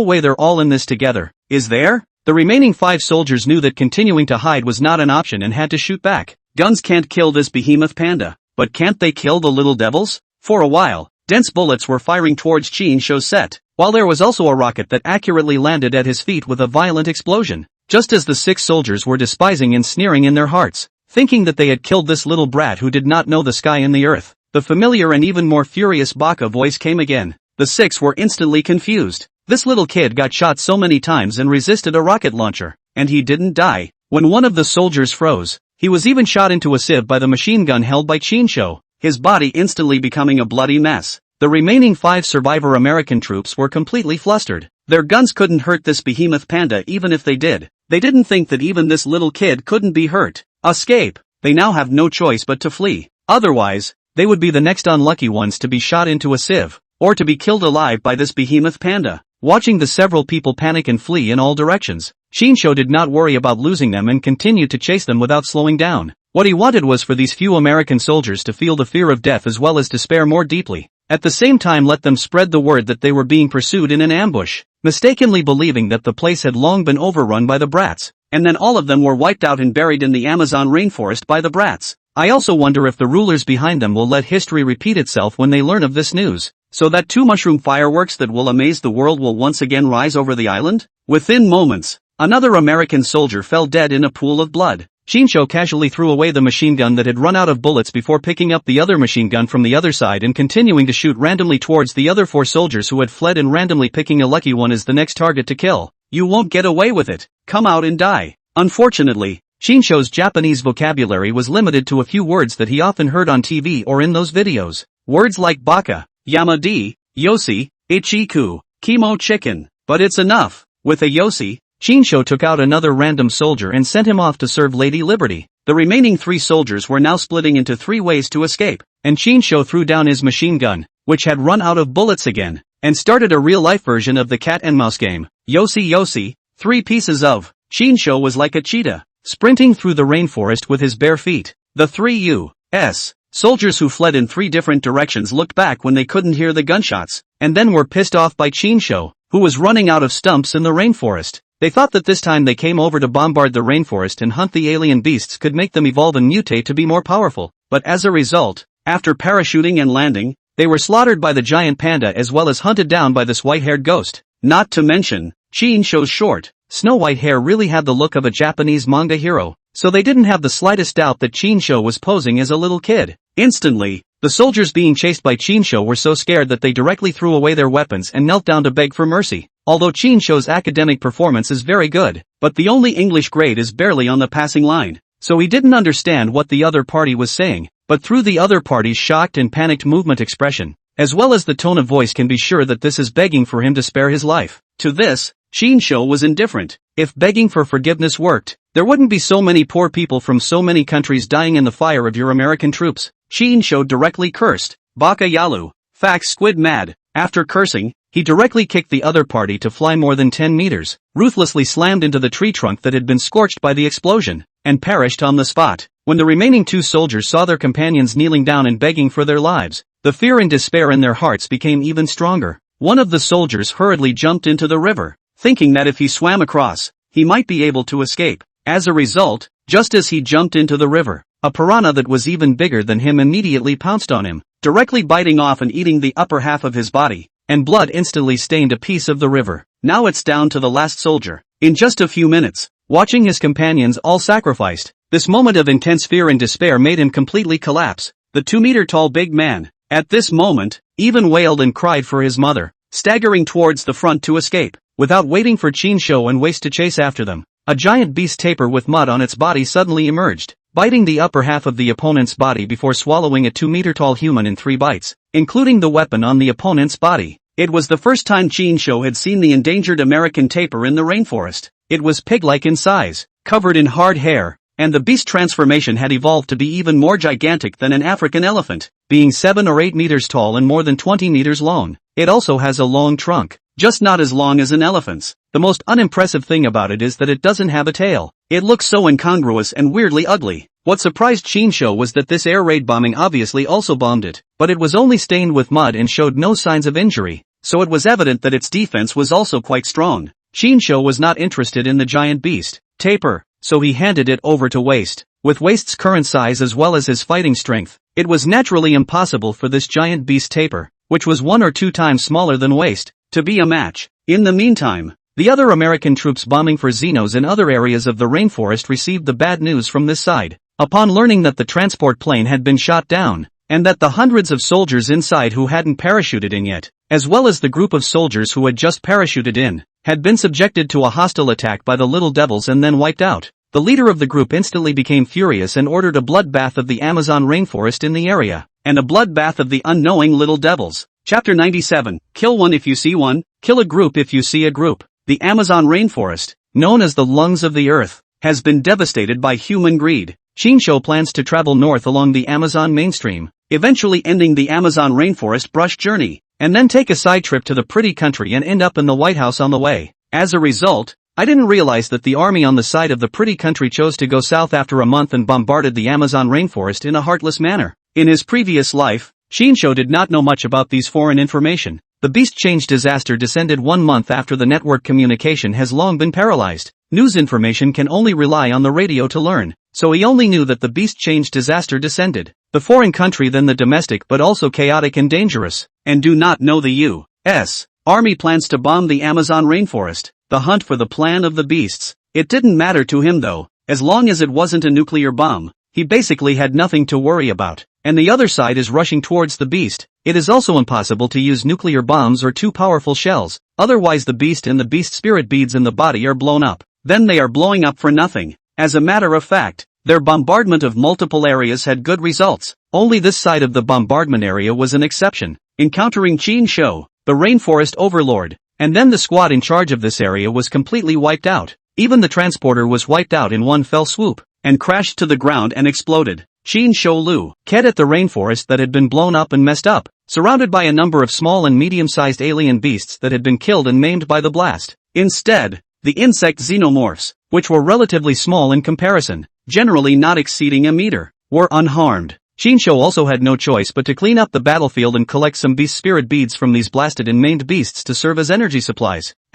way they're all in this together, is there? The remaining 5 soldiers knew that continuing to hide was not an option and had to shoot back. Guns can't kill this behemoth panda, but can't they kill the little devils? For a while, dense bullets were firing towards Qin Shou's set, while there was also a rocket that accurately landed at his feet with a violent explosion. Just as the 6 soldiers were despising and sneering in their hearts, thinking that they had killed this little brat who did not know the sky and the earth, the familiar and even more furious Baka voice came again. The 6 were instantly confused. This little kid got shot so many times and resisted a rocket launcher, and he didn't die. When one of the soldiers froze, he was even shot into a sieve by the machine gun held by Qin Shou, his body instantly becoming a bloody mess. The remaining 5 survivor American troops were completely flustered. Their guns couldn't hurt this behemoth panda even if they did. They didn't think that even this little kid couldn't be hurt. Escape. They now have no choice but to flee. Otherwise, they would be the next unlucky ones to be shot into a sieve, or to be killed alive by this behemoth panda. Watching the several people panic and flee in all directions, Qin Shou did not worry about losing them and continued to chase them without slowing down. What he wanted was for these few American soldiers to feel the fear of death as well as despair more deeply. At the same time let them spread the word that they were being pursued in an ambush, mistakenly believing that the place had long been overrun by the brats, and then all of them were wiped out and buried in the Amazon rainforest by the brats. I also wonder if the rulers behind them will let history repeat itself when they learn of this news, so that 2 mushroom fireworks that will amaze the world will once again rise over the island? Within moments, another American soldier fell dead in a pool of blood. Qin Shou casually threw away the machine gun that had run out of bullets before picking up the other machine gun from the other side and continuing to shoot randomly towards the other 4 soldiers who had fled and randomly picking a lucky one as the next target to kill. You won't get away with it. Come out and die. Unfortunately, Qin Shou's Japanese vocabulary was limited to a few words that he often heard on TV or in those videos. Words like baka, yamadi, yosi, ichiku, kimo chicken. But it's enough. With a yosi, Qin Shou took out another random soldier and sent him off to serve Lady Liberty. The remaining 3 soldiers were now splitting into 3 ways to escape, and Qin Shou threw down his machine gun, which had run out of bullets again, and started a real-life version of the cat and mouse game. Yosi Yosi, 3 pieces of. Qin Shou was like a cheetah, sprinting through the rainforest with his bare feet. The 3 U.S. soldiers who fled in 3 different directions looked back when they couldn't hear the gunshots, and then were pissed off by Qin Shou, who was running out of stumps in the rainforest. They thought that this time they came over to bombard the rainforest and hunt the alien beasts could make them evolve and mutate to be more powerful, but as a result, after parachuting and landing, they were slaughtered by the giant panda as well as hunted down by this white-haired ghost. Not to mention, Qin Shou's short, snow-white hair really had the look of a Japanese manga hero, so they didn't have the slightest doubt that Qin Shou was posing as a little kid. Instantly, the soldiers being chased by Qin Shou were so scared that they directly threw away their weapons and knelt down to beg for mercy. Although Qin Shou's academic performance is very good, but the only English grade is barely on the passing line, so he didn't understand what the other party was saying, but through the other party's shocked and panicked movement expression, as well as the tone of voice can be sure that this is begging for him to spare his life. To this, Qin Shou was indifferent. If begging for forgiveness worked, there wouldn't be so many poor people from so many countries dying in the fire of your American troops. Qin Shou directly cursed, Baka Yalu, fact squid mad. After cursing, he directly kicked the other party to fly more than 10 meters, ruthlessly slammed into the tree trunk that had been scorched by the explosion, and perished on the spot. When the remaining 2 soldiers saw their companions kneeling down and begging for their lives, the fear and despair in their hearts became even stronger. One of the soldiers hurriedly jumped into the river, thinking that if he swam across, he might be able to escape. As a result, just as he jumped into the river, a piranha that was even bigger than him immediately pounced on him. directly biting off and eating the upper half of his body, and blood instantly stained a piece of the river. Now it's down to the last soldier. In just a few minutes, watching his companions all sacrificed, this moment of intense fear and despair made him completely collapse. The 2-meter-tall big man, at this moment, even wailed and cried for his mother, staggering towards the front to escape. Without waiting for Chinsho and Waist to chase after them, a giant beast tapir with mud on its body suddenly emerged, biting the upper half of the opponent's body before swallowing a 2-meter-tall human in 3 bites, including the weapon on the opponent's body. It was the first time Chinsho had seen the endangered American tapir in the rainforest. It was pig-like in size, covered in hard hair, and the beast transformation had evolved to be even more gigantic than an African elephant, being 7 or 8 meters tall and more than 20 meters long. It also has a long trunk, just not as long as an elephant's. The most unimpressive thing about it is that it doesn't have a tail. It looks so incongruous and weirdly ugly. What surprised Chinsho was that this air raid bombing obviously also bombed it, but it was only stained with mud and showed no signs of injury, so it was evident that its defense was also quite strong. Chinsho was not interested in the giant beast, tapir, so he handed it over to Waist. With Waist's current size as well as his fighting strength, it was naturally impossible for this giant beast tapir, which was 1 or 2 times smaller than Waist, to be a match. In the meantime, the other American troops bombing for Xenos in other areas of the rainforest received the bad news from this side. Upon learning that the transport plane had been shot down, and that the hundreds of soldiers inside who hadn't parachuted in yet, as well as the group of soldiers who had just parachuted in, had been subjected to a hostile attack by the Little Devils and then wiped out, the leader of the group instantly became furious and ordered a bloodbath of the Amazon rainforest in the area, and a bloodbath of the unknowing Little Devils. Chapter 97, Kill one if you see one, kill a group if you see a group. The Amazon rainforest, known as the lungs of the earth, has been devastated by human greed. Chinsho plans to travel north along the Amazon mainstream, eventually ending the Amazon rainforest brush journey, and then take a side trip to the pretty country and end up in the White House on the way. As a result, I didn't realize that the army on the side of the pretty country chose to go south after a month and bombarded the Amazon rainforest in a heartless manner. In his previous life, Chinsho did not know much about these foreign information. The beast change disaster descended 1 month after the network communication has long been paralyzed. News information can only rely on the radio to learn, so he only knew that the beast change disaster descended. The foreign country then the domestic but also chaotic and dangerous, and do not know the U.S. Army plans to bomb the Amazon rainforest. The hunt for the plan of the beasts. It didn't matter to him though, as long as it wasn't a nuclear bomb. He basically had nothing to worry about. And the other side is rushing towards the beast. It is also impossible to use nuclear bombs or too powerful shells, otherwise the beast and the beast spirit beads in the body are blown up. Then they are blowing up for nothing. As a matter of fact, their bombardment of multiple areas had good results. Only this side of the bombardment area was an exception, encountering Chinsho, the rainforest overlord, and then the squad in charge of this area was completely wiped out. Even the transporter was wiped out in one fell swoop, and crashed to the ground and exploded. Chinsho Lu, Ked at the rainforest that had been blown up and messed up, surrounded by a number of small and medium-sized alien beasts that had been killed and maimed by the blast. Instead, the insect xenomorphs, which were relatively small in comparison, generally not exceeding a meter, were unharmed. Chinsho also had no choice but to clean up the battlefield and collect some beast spirit beads from these blasted and maimed beasts to serve as energy supplies. ********.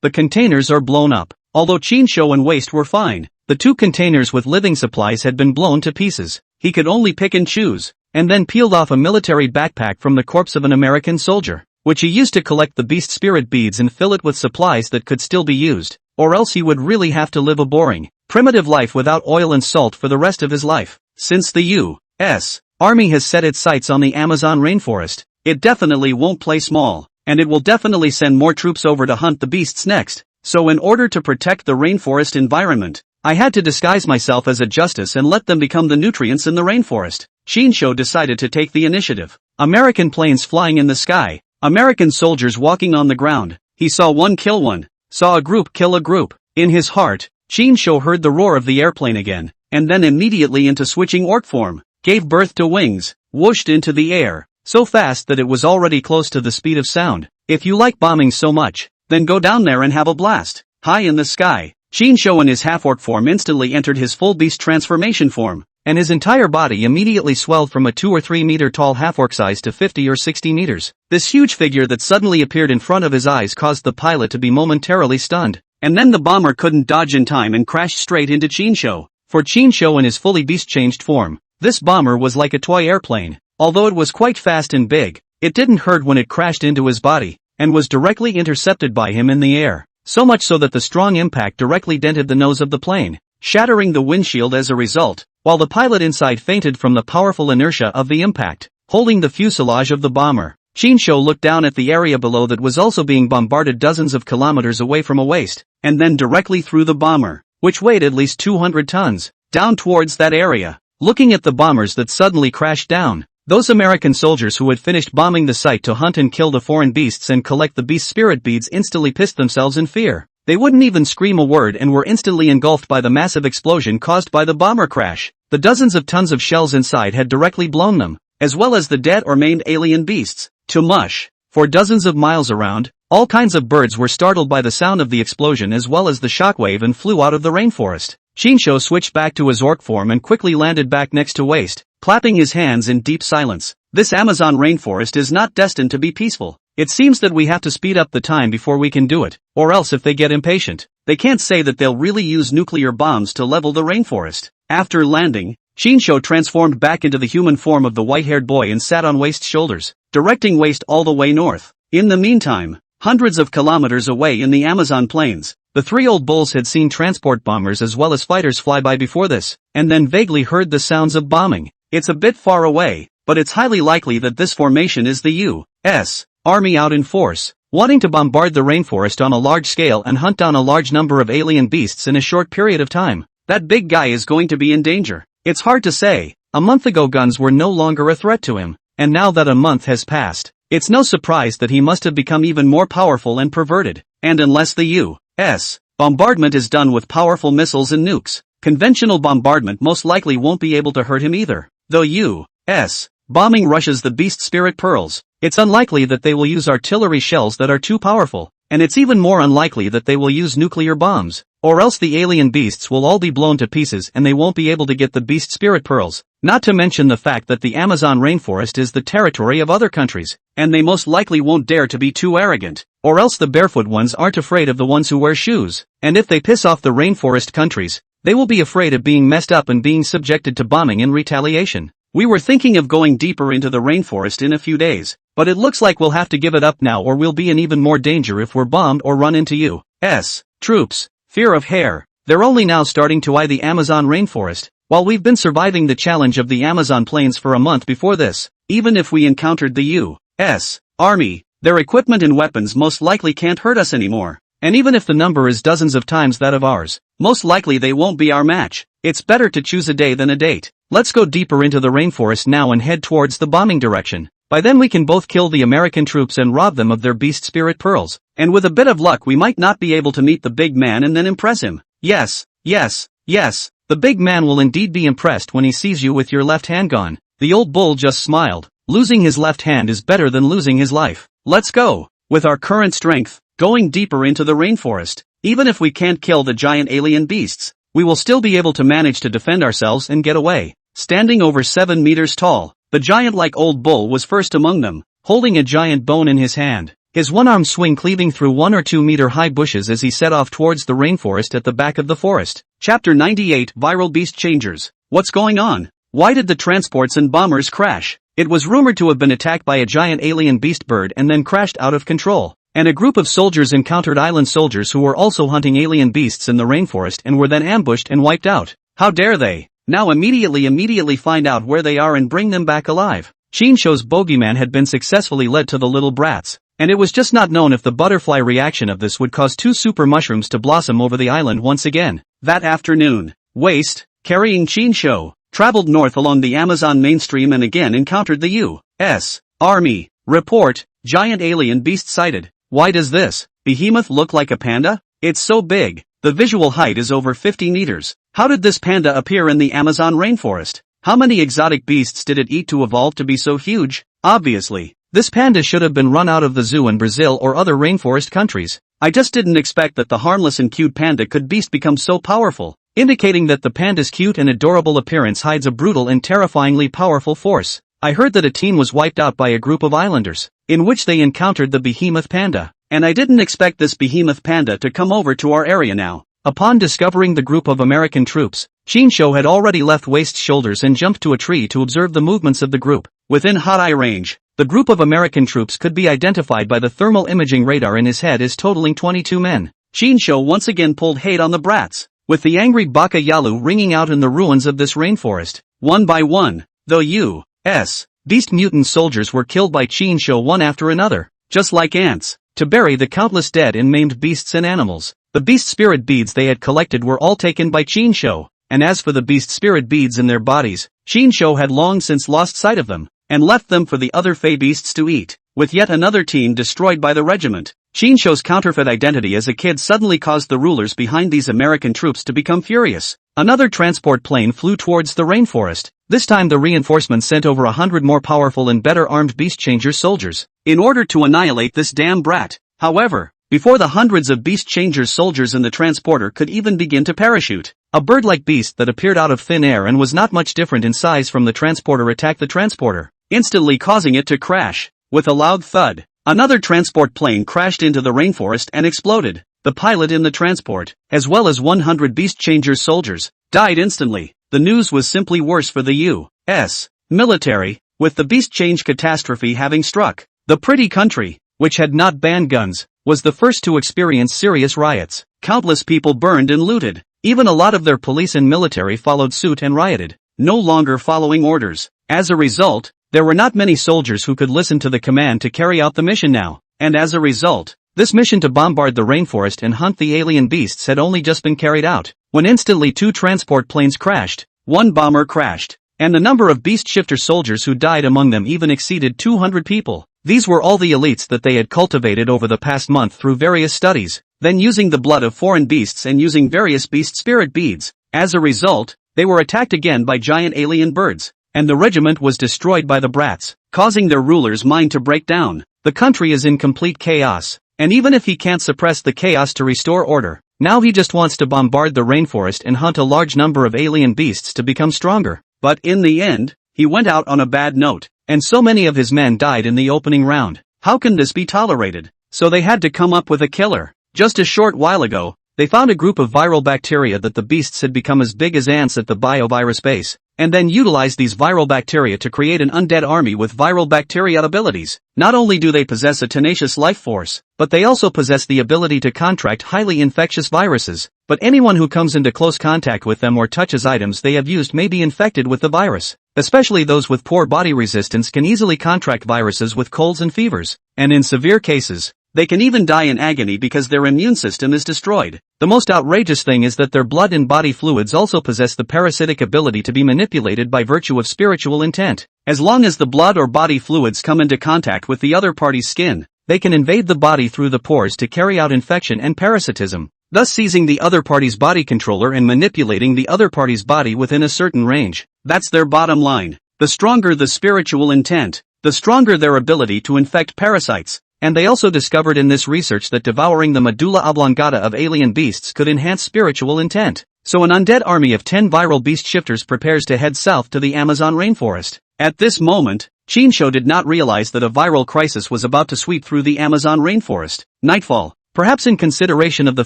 The containers are blown up. Although Chinsho and Waist were fine, the 2 containers with living supplies had been blown to pieces. He could only pick and choose, and then peeled off a military backpack from the corpse of an American soldier, which he used to collect the beast spirit beads and fill it with supplies that could still be used, or else he would really have to live a boring, primitive life without oil and salt for the rest of his life. Since the U.S. Army has set its sights on the Amazon rainforest, it definitely won't play small, and it will definitely send more troops over to hunt the beasts next. So in order to protect the rainforest environment, I had to disguise myself as a justice and let them become the nutrients in the rainforest. Chinsho decided to take the initiative. American planes flying in the sky, American soldiers walking on the ground. He saw one kill one, saw a group kill a group. In his heart, Chinsho heard the roar of the airplane again, and then immediately into switching orc form, gave birth to wings, whooshed into the air, so fast that it was already close to the speed of sound. If you like bombing so much, then go down there and have a blast. High in the sky, Chinsho in his half-orc form instantly entered his full beast transformation form, and his entire body immediately swelled from a 2 or 3 meter tall half-orc size to 50 or 60 meters. This huge figure that suddenly appeared in front of his eyes caused the pilot to be momentarily stunned, and then the bomber couldn't dodge in time and crashed straight into Chinsho. For Chinsho in his fully beast-changed form, This bomber was like a toy airplane. Although it was quite fast and big, it didn't hurt when it crashed into his body, and was directly intercepted by him in the air. So much so that the strong impact directly dented the nose of the plane, shattering the windshield as a result, while the pilot inside fainted from the powerful inertia of the impact. Holding the fuselage of the bomber, Shinsho looked down at the area below that was also being bombarded dozens of kilometers away from a waist, and then directly threw the bomber, which weighed at least 200 tons, down towards that area. Looking at the bombers that suddenly crashed down, those American soldiers who had finished bombing the site to hunt and kill the foreign beasts and collect the beast spirit beads instantly pissed themselves in fear. They wouldn't even scream a word and were instantly engulfed by the massive explosion caused by the bomber crash. The dozens of tons of shells inside had directly blown them, as well as the dead or maimed alien beasts, to mush. For dozens of miles around, all kinds of birds were startled by the sound of the explosion as well as the shockwave and flew out of the rainforest. Shinsho switched back to his orc form and quickly landed back next to Waste, clapping his hands in deep silence. This Amazon rainforest is not destined to be peaceful. It seems that we have to speed up the time before we can do it, or else if they get impatient, they can't say that they'll really use nuclear bombs to level the rainforest. After landing, Shinsho transformed back into the human form of the white-haired boy and sat on Waste's shoulders, directing Waste all the way north. In the meantime, hundreds of kilometers away in the Amazon plains, the three old bulls had seen transport bombers as well as fighters fly by before this, and then vaguely heard the sounds of bombing. It's a bit far away, but it's highly likely that this formation is the U.S. Army out in force, wanting to bombard the rainforest on a large scale and hunt down a large number of alien beasts in a short period of time. That big guy is going to be in danger. It's hard to say. A month ago guns were no longer a threat to him, and now that a month has passed, it's no surprise that he must have become even more powerful and perverted. And unless the U.S. bombardment is done with powerful missiles and nukes, conventional bombardment most likely won't be able to hurt him either. Though U.S. bombing rushes the beast spirit pearls, it's unlikely that they will use artillery shells that are too powerful, and it's even more unlikely that they will use nuclear bombs, or else the alien beasts will all be blown to pieces and they won't be able to get the beast spirit pearls. Not to mention the fact that the Amazon rainforest is the territory of other countries, and they most likely won't dare to be too arrogant, or else the barefoot ones aren't afraid of the ones who wear shoes, and if they piss off the rainforest countries, they will be afraid of being messed up and being subjected to bombing in retaliation. We were thinking of going deeper into the rainforest in a few days, but it looks like we'll have to give it up now or we'll be in even more danger if we're bombed or run into U.S. troops. Fear of hair. They're only now starting to eye the Amazon rainforest, while we've been surviving the challenge of the Amazon plains for a month before this. Even if we encountered the U.S. Army, their equipment and weapons most likely can't hurt us anymore. And even if the number is dozens of times that of ours, most likely they won't be our match. It's better to choose a day than a date. Let's go deeper into the rainforest now and head towards the bombing direction. By then we can both kill the American troops and rob them of their beast spirit pearls. And with a bit of luck we might not be able to meet the big man and then impress him. Yes. The big man will indeed be impressed when he sees you with your left hand gone. The old bull just smiled. Losing his left hand is better than losing his life. Let's go. With our current strength, going deeper into the rainforest. Even if we can't kill the giant alien beasts, we will still be able to manage to defend ourselves and get away. Standing over 7 meters tall, the giant-like old bull was first among them, holding a giant bone in his hand. His one-arm swing cleaving through 1 or 2 meter high bushes as he set off towards the rainforest at the back of the forest. Chapter 98 Viral Beast Changers. What's going on? Why did the transports and bombers crash? It was rumored to have been attacked by a giant alien beast bird and then crashed out of control. And a group of soldiers encountered island soldiers who were also hunting alien beasts in the rainforest and were then ambushed and wiped out. How dare they? Now immediately find out where they are and bring them back alive. Shinsho's bogeyman had been successfully led to the little brats, and it was just not known if the butterfly reaction of this would cause 2 super mushrooms to blossom over the island once again. That afternoon, Waste, carrying Shinsho, traveled north along the Amazon mainstream and again encountered the U.S. Army. Report, giant alien beast sighted. Why does this behemoth look like a panda? It's so big. The visual height is over 50 meters. How did this panda appear in the Amazon rainforest? How many exotic beasts did it eat to evolve to be so huge? Obviously, this panda should have been run out of the zoo in Brazil or other rainforest countries. I just didn't expect that the harmless and cute panda could become so powerful, indicating that the panda's cute and adorable appearance hides a brutal and terrifyingly powerful force. I heard that a team was wiped out by a group of islanders, in which they encountered the behemoth panda. And I didn't expect this behemoth panda to come over to our area now. Upon discovering the group of American troops, Chinsho had already left Waste's shoulders and jumped to a tree to observe the movements of the group. Within hot eye range, the group of American troops could be identified by the thermal imaging radar in his head as totaling 22 men. Chinsho once again pulled hate on the brats, with the angry Baka Yalu ringing out in the ruins of this rainforest. One by one, the U.S. beast mutant soldiers were killed by Chinsho one after another, just like ants, to bury the countless dead and maimed beasts and animals. The beast spirit beads they had collected were all taken by Chinsho, and as for the beast spirit beads in their bodies, Chinsho had long since lost sight of them, and left them for the other fey beasts to eat. With yet another team destroyed by the regiment, Chinsho's counterfeit identity as a kid suddenly caused the rulers behind these American troops to become furious. Another transport plane flew towards the rainforest. This time the reinforcements sent over 100 more powerful and better armed Beast Changer soldiers, in order to annihilate this damn brat. However, before the hundreds of Beast Changer soldiers in the transporter could even begin to parachute, a bird-like beast that appeared out of thin air and was not much different in size from the transporter attacked the transporter, instantly causing it to crash. With a loud thud, another transport plane crashed into the rainforest and exploded. The pilot in the transport, as well as 100 Beast Changer soldiers, died instantly. The news was simply worse for the U.S. military, with the Beast Change catastrophe having struck. The pretty country, which had not banned guns, was the first to experience serious riots. Countless people burned and looted. Even a lot of their police and military followed suit and rioted, no longer following orders. As a result, there were not many soldiers who could listen to the command to carry out the mission now, and as a result, this mission to bombard the rainforest and hunt the alien beasts had only just been carried out, when instantly 2 transport planes crashed, 1 bomber crashed, and the number of beast shifter soldiers who died among them even exceeded 200 people. These were all the elites that they had cultivated over the past month through various studies, then using the blood of foreign beasts and using various beast spirit beads. As a result, they were attacked again by giant alien birds, and the regiment was destroyed by the brats, causing their ruler's mind to break down. The country is in complete chaos, and even if he can't suppress the chaos to restore order, now he just wants to bombard the rainforest and hunt a large number of alien beasts to become stronger. But in the end, he went out on a bad note, and so many of his men died in the opening round. How can this be tolerated? So they had to come up with a killer. Just a short while ago, they found a group of viral bacteria that the beasts had become as big as ants at the biovirus base, and then utilized these viral bacteria to create an undead army with viral bacteria abilities. Not only do they possess a tenacious life force, but they also possess the ability to contract highly infectious viruses. But anyone who comes into close contact with them or touches items they have used may be infected with the virus. Especially those with poor body resistance can easily contract viruses with colds and fevers, and in severe cases, they can even die in agony because their immune system is destroyed. The most outrageous thing is that their blood and body fluids also possess the parasitic ability to be manipulated by virtue of spiritual intent. As long as the blood or body fluids come into contact with the other party's skin, they can invade the body through the pores to carry out infection and parasitism, thus seizing the other party's body controller and manipulating the other party's body within a certain range. That's their bottom line. The stronger the spiritual intent, the stronger their ability to infect parasites. And they also discovered in this research that devouring the medulla oblongata of alien beasts could enhance spiritual intent. So an undead army of 10 viral beast shifters prepares to head south to the Amazon rainforest. At this moment, Chinsho did not realize that a viral crisis was about to sweep through the Amazon rainforest. Nightfall. Perhaps in consideration of the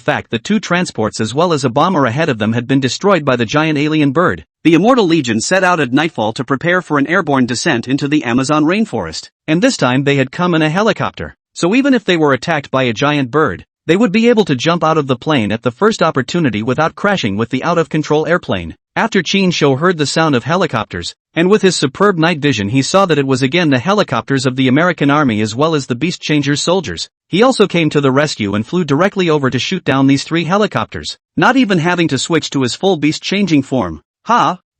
fact that 2 transports as well as a bomber ahead of them had been destroyed by the giant alien bird, the Immortal Legion set out at nightfall to prepare for an airborne descent into the Amazon rainforest. And this time they had come in a helicopter. So even if they were attacked by a giant bird, they would be able to jump out of the plane at the first opportunity without crashing with the out-of-control airplane. After Chinsho heard the sound of helicopters, and with his superb night vision he saw that it was again the helicopters of the American army as well as the Beast Changers soldiers. He also came to the rescue and flew directly over to shoot down these 3 helicopters, not even having to switch to his full beast-changing form.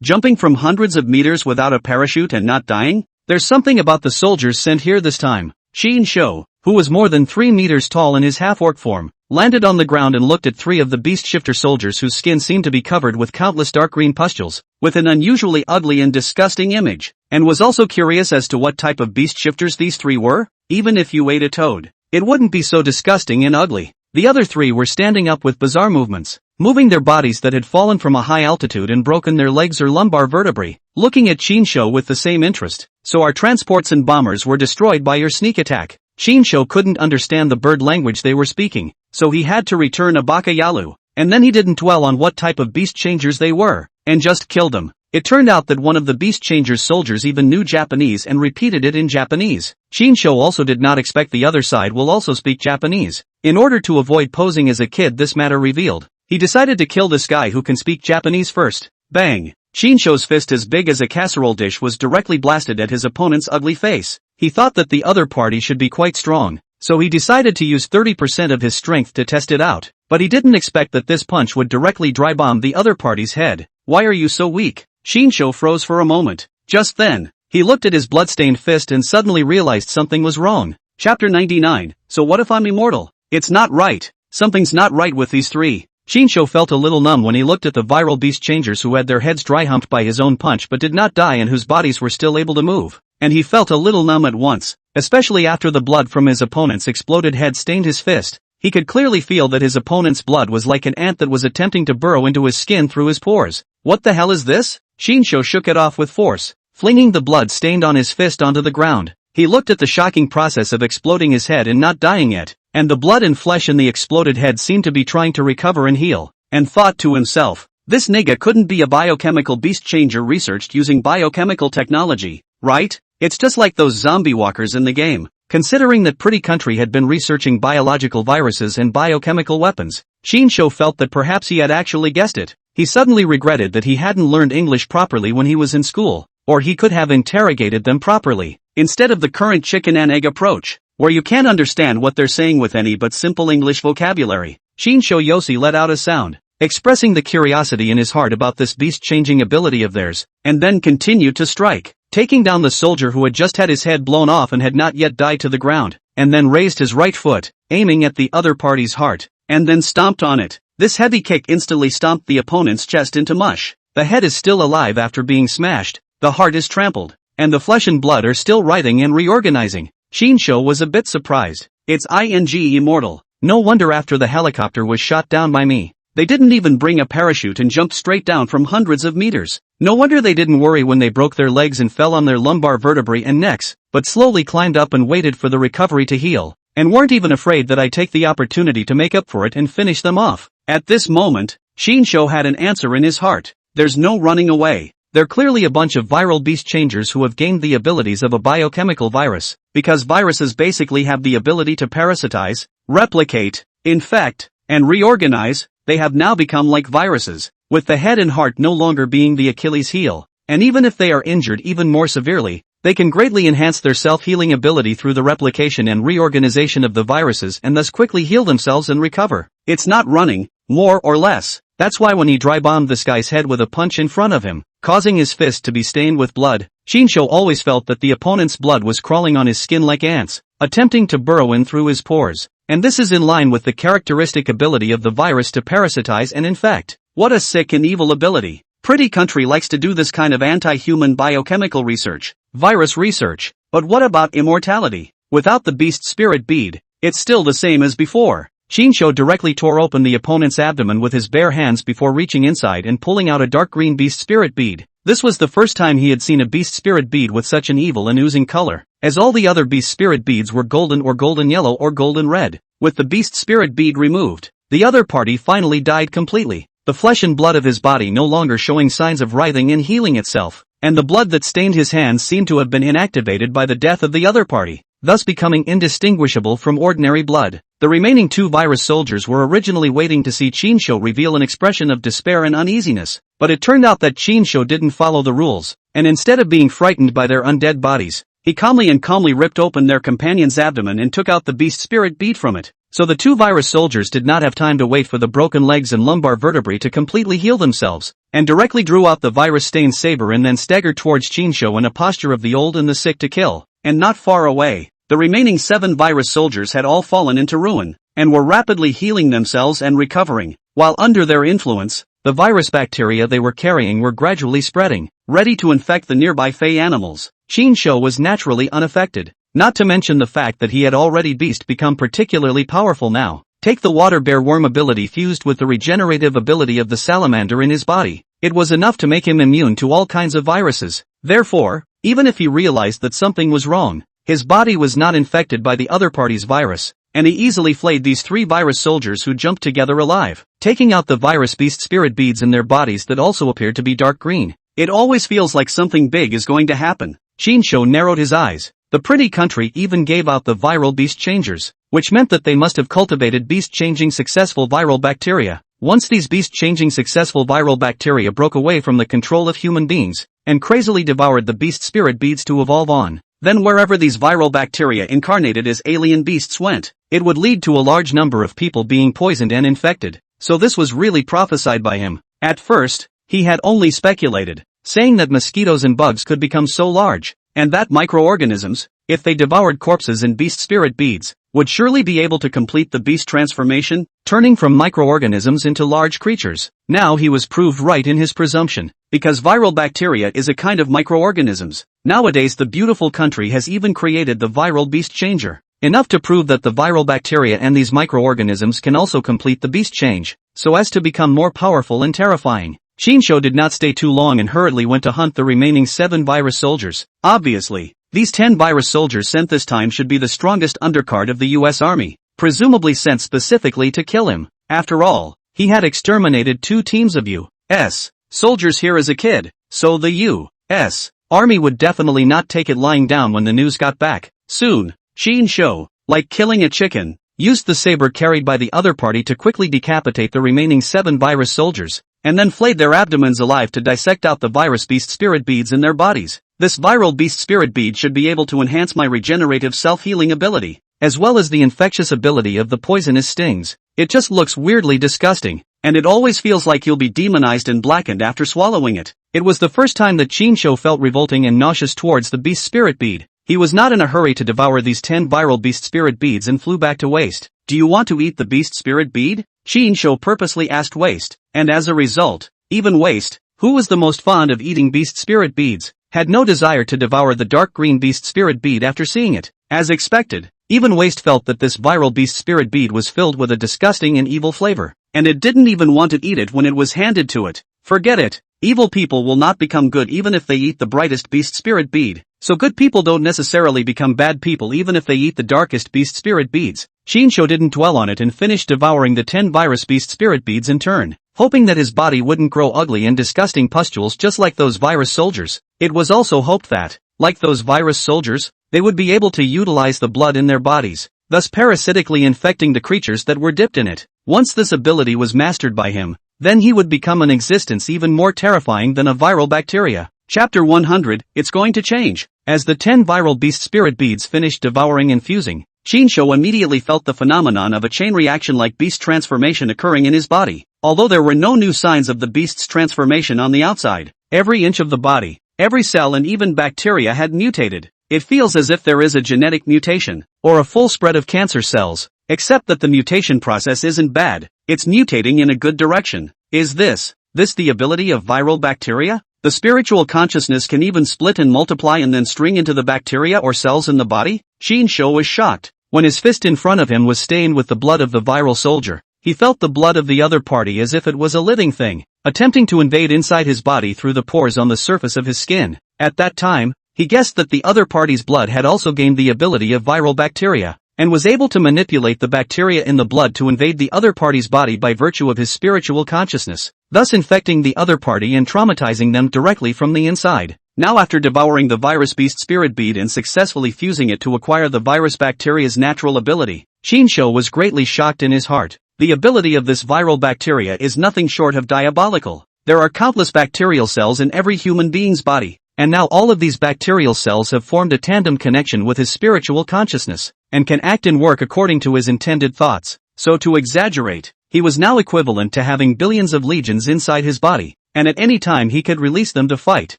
Jumping from hundreds of meters without a parachute and not dying? There's something about the soldiers sent here this time. Chinsho, who was more than 3 meters tall in his half-orc form, landed on the ground and looked at 3 of the beast shifter soldiers whose skin seemed to be covered with countless dark green pustules, with an unusually ugly and disgusting image, and was also curious as to what type of beast shifters these 3 were. Even if you ate a toad, it wouldn't be so disgusting and ugly. The other 3 were standing up with bizarre movements, moving their bodies that had fallen from a high altitude and broken their legs or lumbar vertebrae, looking at Chinsho with the same interest. So our transports and bombers were destroyed by your sneak attack. Chinsho couldn't understand the bird language they were speaking, so he had to return a Baka Yalu. and then he didn't dwell on what type of beast changers they were, and just killed them. It turned out that one of the beast changers' soldiers even knew Japanese and repeated it in Japanese. Shinsho also did not expect the other side will also speak Japanese. In order to avoid posing as a kid this matter revealed, he decided to kill this guy who can speak Japanese first. Bang! Shinsho's fist as big as a casserole dish was directly blasted at his opponent's ugly face. He thought that the other party should be quite strong, so he decided to use 30% of his strength to test it out. But he didn't expect that this punch would directly dry bomb the other party's head. Why are you so weak? Shinsho froze for a moment. Just then, he looked at his bloodstained fist and suddenly realized something was wrong. Chapter 99. So what if I'm immortal? It's not right. Something's not right with these three. Shinsho felt a little numb when he looked at the viral beast changers who had their heads dry-humped by his own punch but did not die and whose bodies were still able to move. And he felt a little numb at once, especially after the blood from his opponent's exploded head stained his fist. He could clearly feel that his opponent's blood was like an ant that was attempting to burrow into his skin through his pores. What the hell is this? Shinsho shook it off with force, flinging the blood stained on his fist onto the ground. He looked at the shocking process of exploding his head and not dying yet, and the blood and flesh in the exploded head seemed to be trying to recover and heal, and thought to himself, this nigga couldn't be a biochemical beast changer researched using biochemical technology, right? It's just like those zombie walkers in the game. Considering that Pretty Country had been researching biological viruses and biochemical weapons, Shinsho felt that perhaps he had actually guessed it. He suddenly regretted that he hadn't learned English properly when he was in school, or he could have interrogated them properly, instead of the current chicken and egg approach, where you can't understand what they're saying with any but simple English vocabulary. Shinsho Yoshi let out a sound, expressing the curiosity in his heart about this beast-changing ability of theirs, and then continued to strike, taking down the soldier who had just had his head blown off and had not yet died to the ground, and then raised his right foot, aiming at the other party's heart, and then stomped on it. This heavy kick instantly stomped the opponent's chest into mush. The head is still alive after being smashed, the heart is trampled, and the flesh and blood are still writhing and reorganizing. Shinsho was a bit surprised. It's immortal. No wonder after the helicopter was shot down by me, they didn't even bring a parachute and jumped straight down from hundreds of meters. No wonder they didn't worry when they broke their legs and fell on their lumbar vertebrae and necks, but slowly climbed up and waited for the recovery to heal, and weren't even afraid that I'd take the opportunity to make up for it and finish them off. At this moment, Shinsho had an answer in his heart. There's no running away. They're clearly a bunch of viral beast changers who have gained the abilities of a biochemical virus, because viruses basically have the ability to parasitize, replicate, infect, and reorganize. They have now become like viruses, with the head and heart no longer being the Achilles heel, and even if they are injured even more severely, they can greatly enhance their self-healing ability through the replication and reorganization of the viruses and thus quickly heal themselves and recover. It's not running, more or less. That's why when he dry-bombed this guy's head with a punch in front of him, causing his fist to be stained with blood, Shinsho always felt that the opponent's blood was crawling on his skin like ants, attempting to burrow in through his pores. And this is in line with the characteristic ability of the virus to parasitize and infect. What a sick and evil ability. Pretty Country likes to do this kind of anti-human biochemical research, virus research. But what about immortality? Without the beast spirit bead, it's still the same as before. Shinsho directly tore open the opponent's abdomen with his bare hands before reaching inside and pulling out a dark green beast spirit bead. This was the first time he had seen a beast spirit bead with such an evil and oozing color, as all the other beast spirit beads were golden or golden yellow or golden red. With the beast spirit bead removed, the other party finally died completely, the flesh and blood of his body no longer showing signs of writhing and healing itself, and the blood that stained his hands seemed to have been inactivated by the death of the other party, thus becoming indistinguishable from ordinary blood. The remaining two virus soldiers were originally waiting to see Shinsho reveal an expression of despair and uneasiness, but it turned out that Shinsho didn't follow the rules, and instead of being frightened by their undead bodies, he calmly ripped open their companion's abdomen and took out the beast spirit bead from it. So the two virus soldiers did not have time to wait for the broken legs and lumbar vertebrae to completely heal themselves, and directly drew out the virus-stained saber and then staggered towards Shinsho in a posture of the old and the sick to kill. And not far away, the remaining 7 virus soldiers had all fallen into ruin, and were rapidly healing themselves and recovering, while under their influence, the virus bacteria they were carrying were gradually spreading, ready to infect the nearby fey animals. Shinsho was naturally unaffected, not to mention the fact that he had already become particularly powerful now. Take the water bear worm ability fused with the regenerative ability of the salamander in his body. It was enough to make him immune to all kinds of viruses. Therefore, even if he realized that something was wrong, his body was not infected by the other party's virus, and he easily flayed these 3 virus soldiers who jumped together alive, taking out the virus beast spirit beads in their bodies that also appeared to be dark green. It always feels like something big is going to happen. Shinsho narrowed his eyes. The pretty country even gave out the viral beast changers, which meant that they must have cultivated beast-changing successful viral bacteria. Once these beast-changing successful viral bacteria broke away from the control of human beings, and crazily devoured the beast spirit beads to evolve on, then wherever these viral bacteria incarnated as alien beasts went, it would lead to a large number of people being poisoned and infected. So this was really prophesied by him. At first, he had only speculated, saying that mosquitoes and bugs could become so large, and that microorganisms, if they devoured corpses and beast spirit beads, would surely be able to complete the beast transformation, turning from microorganisms into large creatures. Now he was proved right in his presumption, because viral bacteria is a kind of microorganisms. Nowadays the beautiful country has even created the viral beast changer, enough to prove that the viral bacteria and these microorganisms can also complete the beast change, so as to become more powerful and terrifying. Shinsho did not stay too long and hurriedly went to hunt the remaining 7 virus soldiers. Obviously, these 10 virus soldiers sent this time should be the strongest undercard of the US Army, presumably sent specifically to kill him. After all, he had exterminated 2 teams of US soldiers here as a kid, so the US Army would definitely not take it lying down when the news got back. Soon, Shinsho, like killing a chicken, used the saber carried by the other party to quickly decapitate the remaining 7 virus soldiers, and then flayed their abdomens alive to dissect out the virus beast spirit beads in their bodies. This viral beast spirit bead should be able to enhance my regenerative self-healing ability, as well as the infectious ability of the poisonous stings. It just looks weirdly disgusting, and it always feels like you'll be demonized and blackened after swallowing it. It was the first time that Shinsho felt revolting and nauseous towards the beast spirit bead. He was not in a hurry to devour these 10 viral beast spirit beads and flew back to Waste. Do you want to eat the beast spirit bead? Shinsho purposely asked Waste, and as a result, even Waste, who was the most fond of eating beast spirit beads, had no desire to devour the dark green beast spirit bead after seeing it. As expected, even Waste felt that this viral beast spirit bead was filled with a disgusting and evil flavor, and it didn't even want to eat it when it was handed to it. Forget it. Evil people will not become good even if they eat the brightest beast spirit bead, so good people don't necessarily become bad people even if they eat the darkest beast spirit beads. Shinsho didn't dwell on it and finished devouring the 10 virus beast spirit beads in turn, hoping that his body wouldn't grow ugly and disgusting pustules just like those virus soldiers. It was also hoped that, like those virus soldiers, they would be able to utilize the blood in their bodies, thus parasitically infecting the creatures that were dipped in it. Once this ability was mastered by him, then he would become an existence even more terrifying than a viral bacteria. Chapter 100, It's Going to Change. As the 10 viral beast spirit beads finished devouring and fusing, Shinsho immediately felt the phenomenon of a chain reaction like beast transformation occurring in his body. Although there were no new signs of the beast's transformation on the outside, every inch of the body, every cell and even bacteria had mutated. It feels as if there is a genetic mutation, or a full spread of cancer cells, except that the mutation process isn't bad, it's mutating in a good direction. Is this the ability of viral bacteria? The spiritual consciousness can even split and multiply and then string into the bacteria or cells in the body? Shinsho was shocked. When his fist in front of him was stained with the blood of the viral soldier, he felt the blood of the other party as if it was a living thing, attempting to invade inside his body through the pores on the surface of his skin. At that time, he guessed that the other party's blood had also gained the ability of viral bacteria, and was able to manipulate the bacteria in the blood to invade the other party's body by virtue of his spiritual consciousness, thus infecting the other party and traumatizing them directly from the inside. Now after devouring the virus beast spirit bead and successfully fusing it to acquire the virus bacteria's natural ability, Shinsho was greatly shocked in his heart. The ability of this viral bacteria is nothing short of diabolical. There are countless bacterial cells in every human being's body, and now all of these bacterial cells have formed a tandem connection with his spiritual consciousness, and can act and work according to his intended thoughts. So to exaggerate, he was now equivalent to having billions of legions inside his body, and at any time he could release them to fight,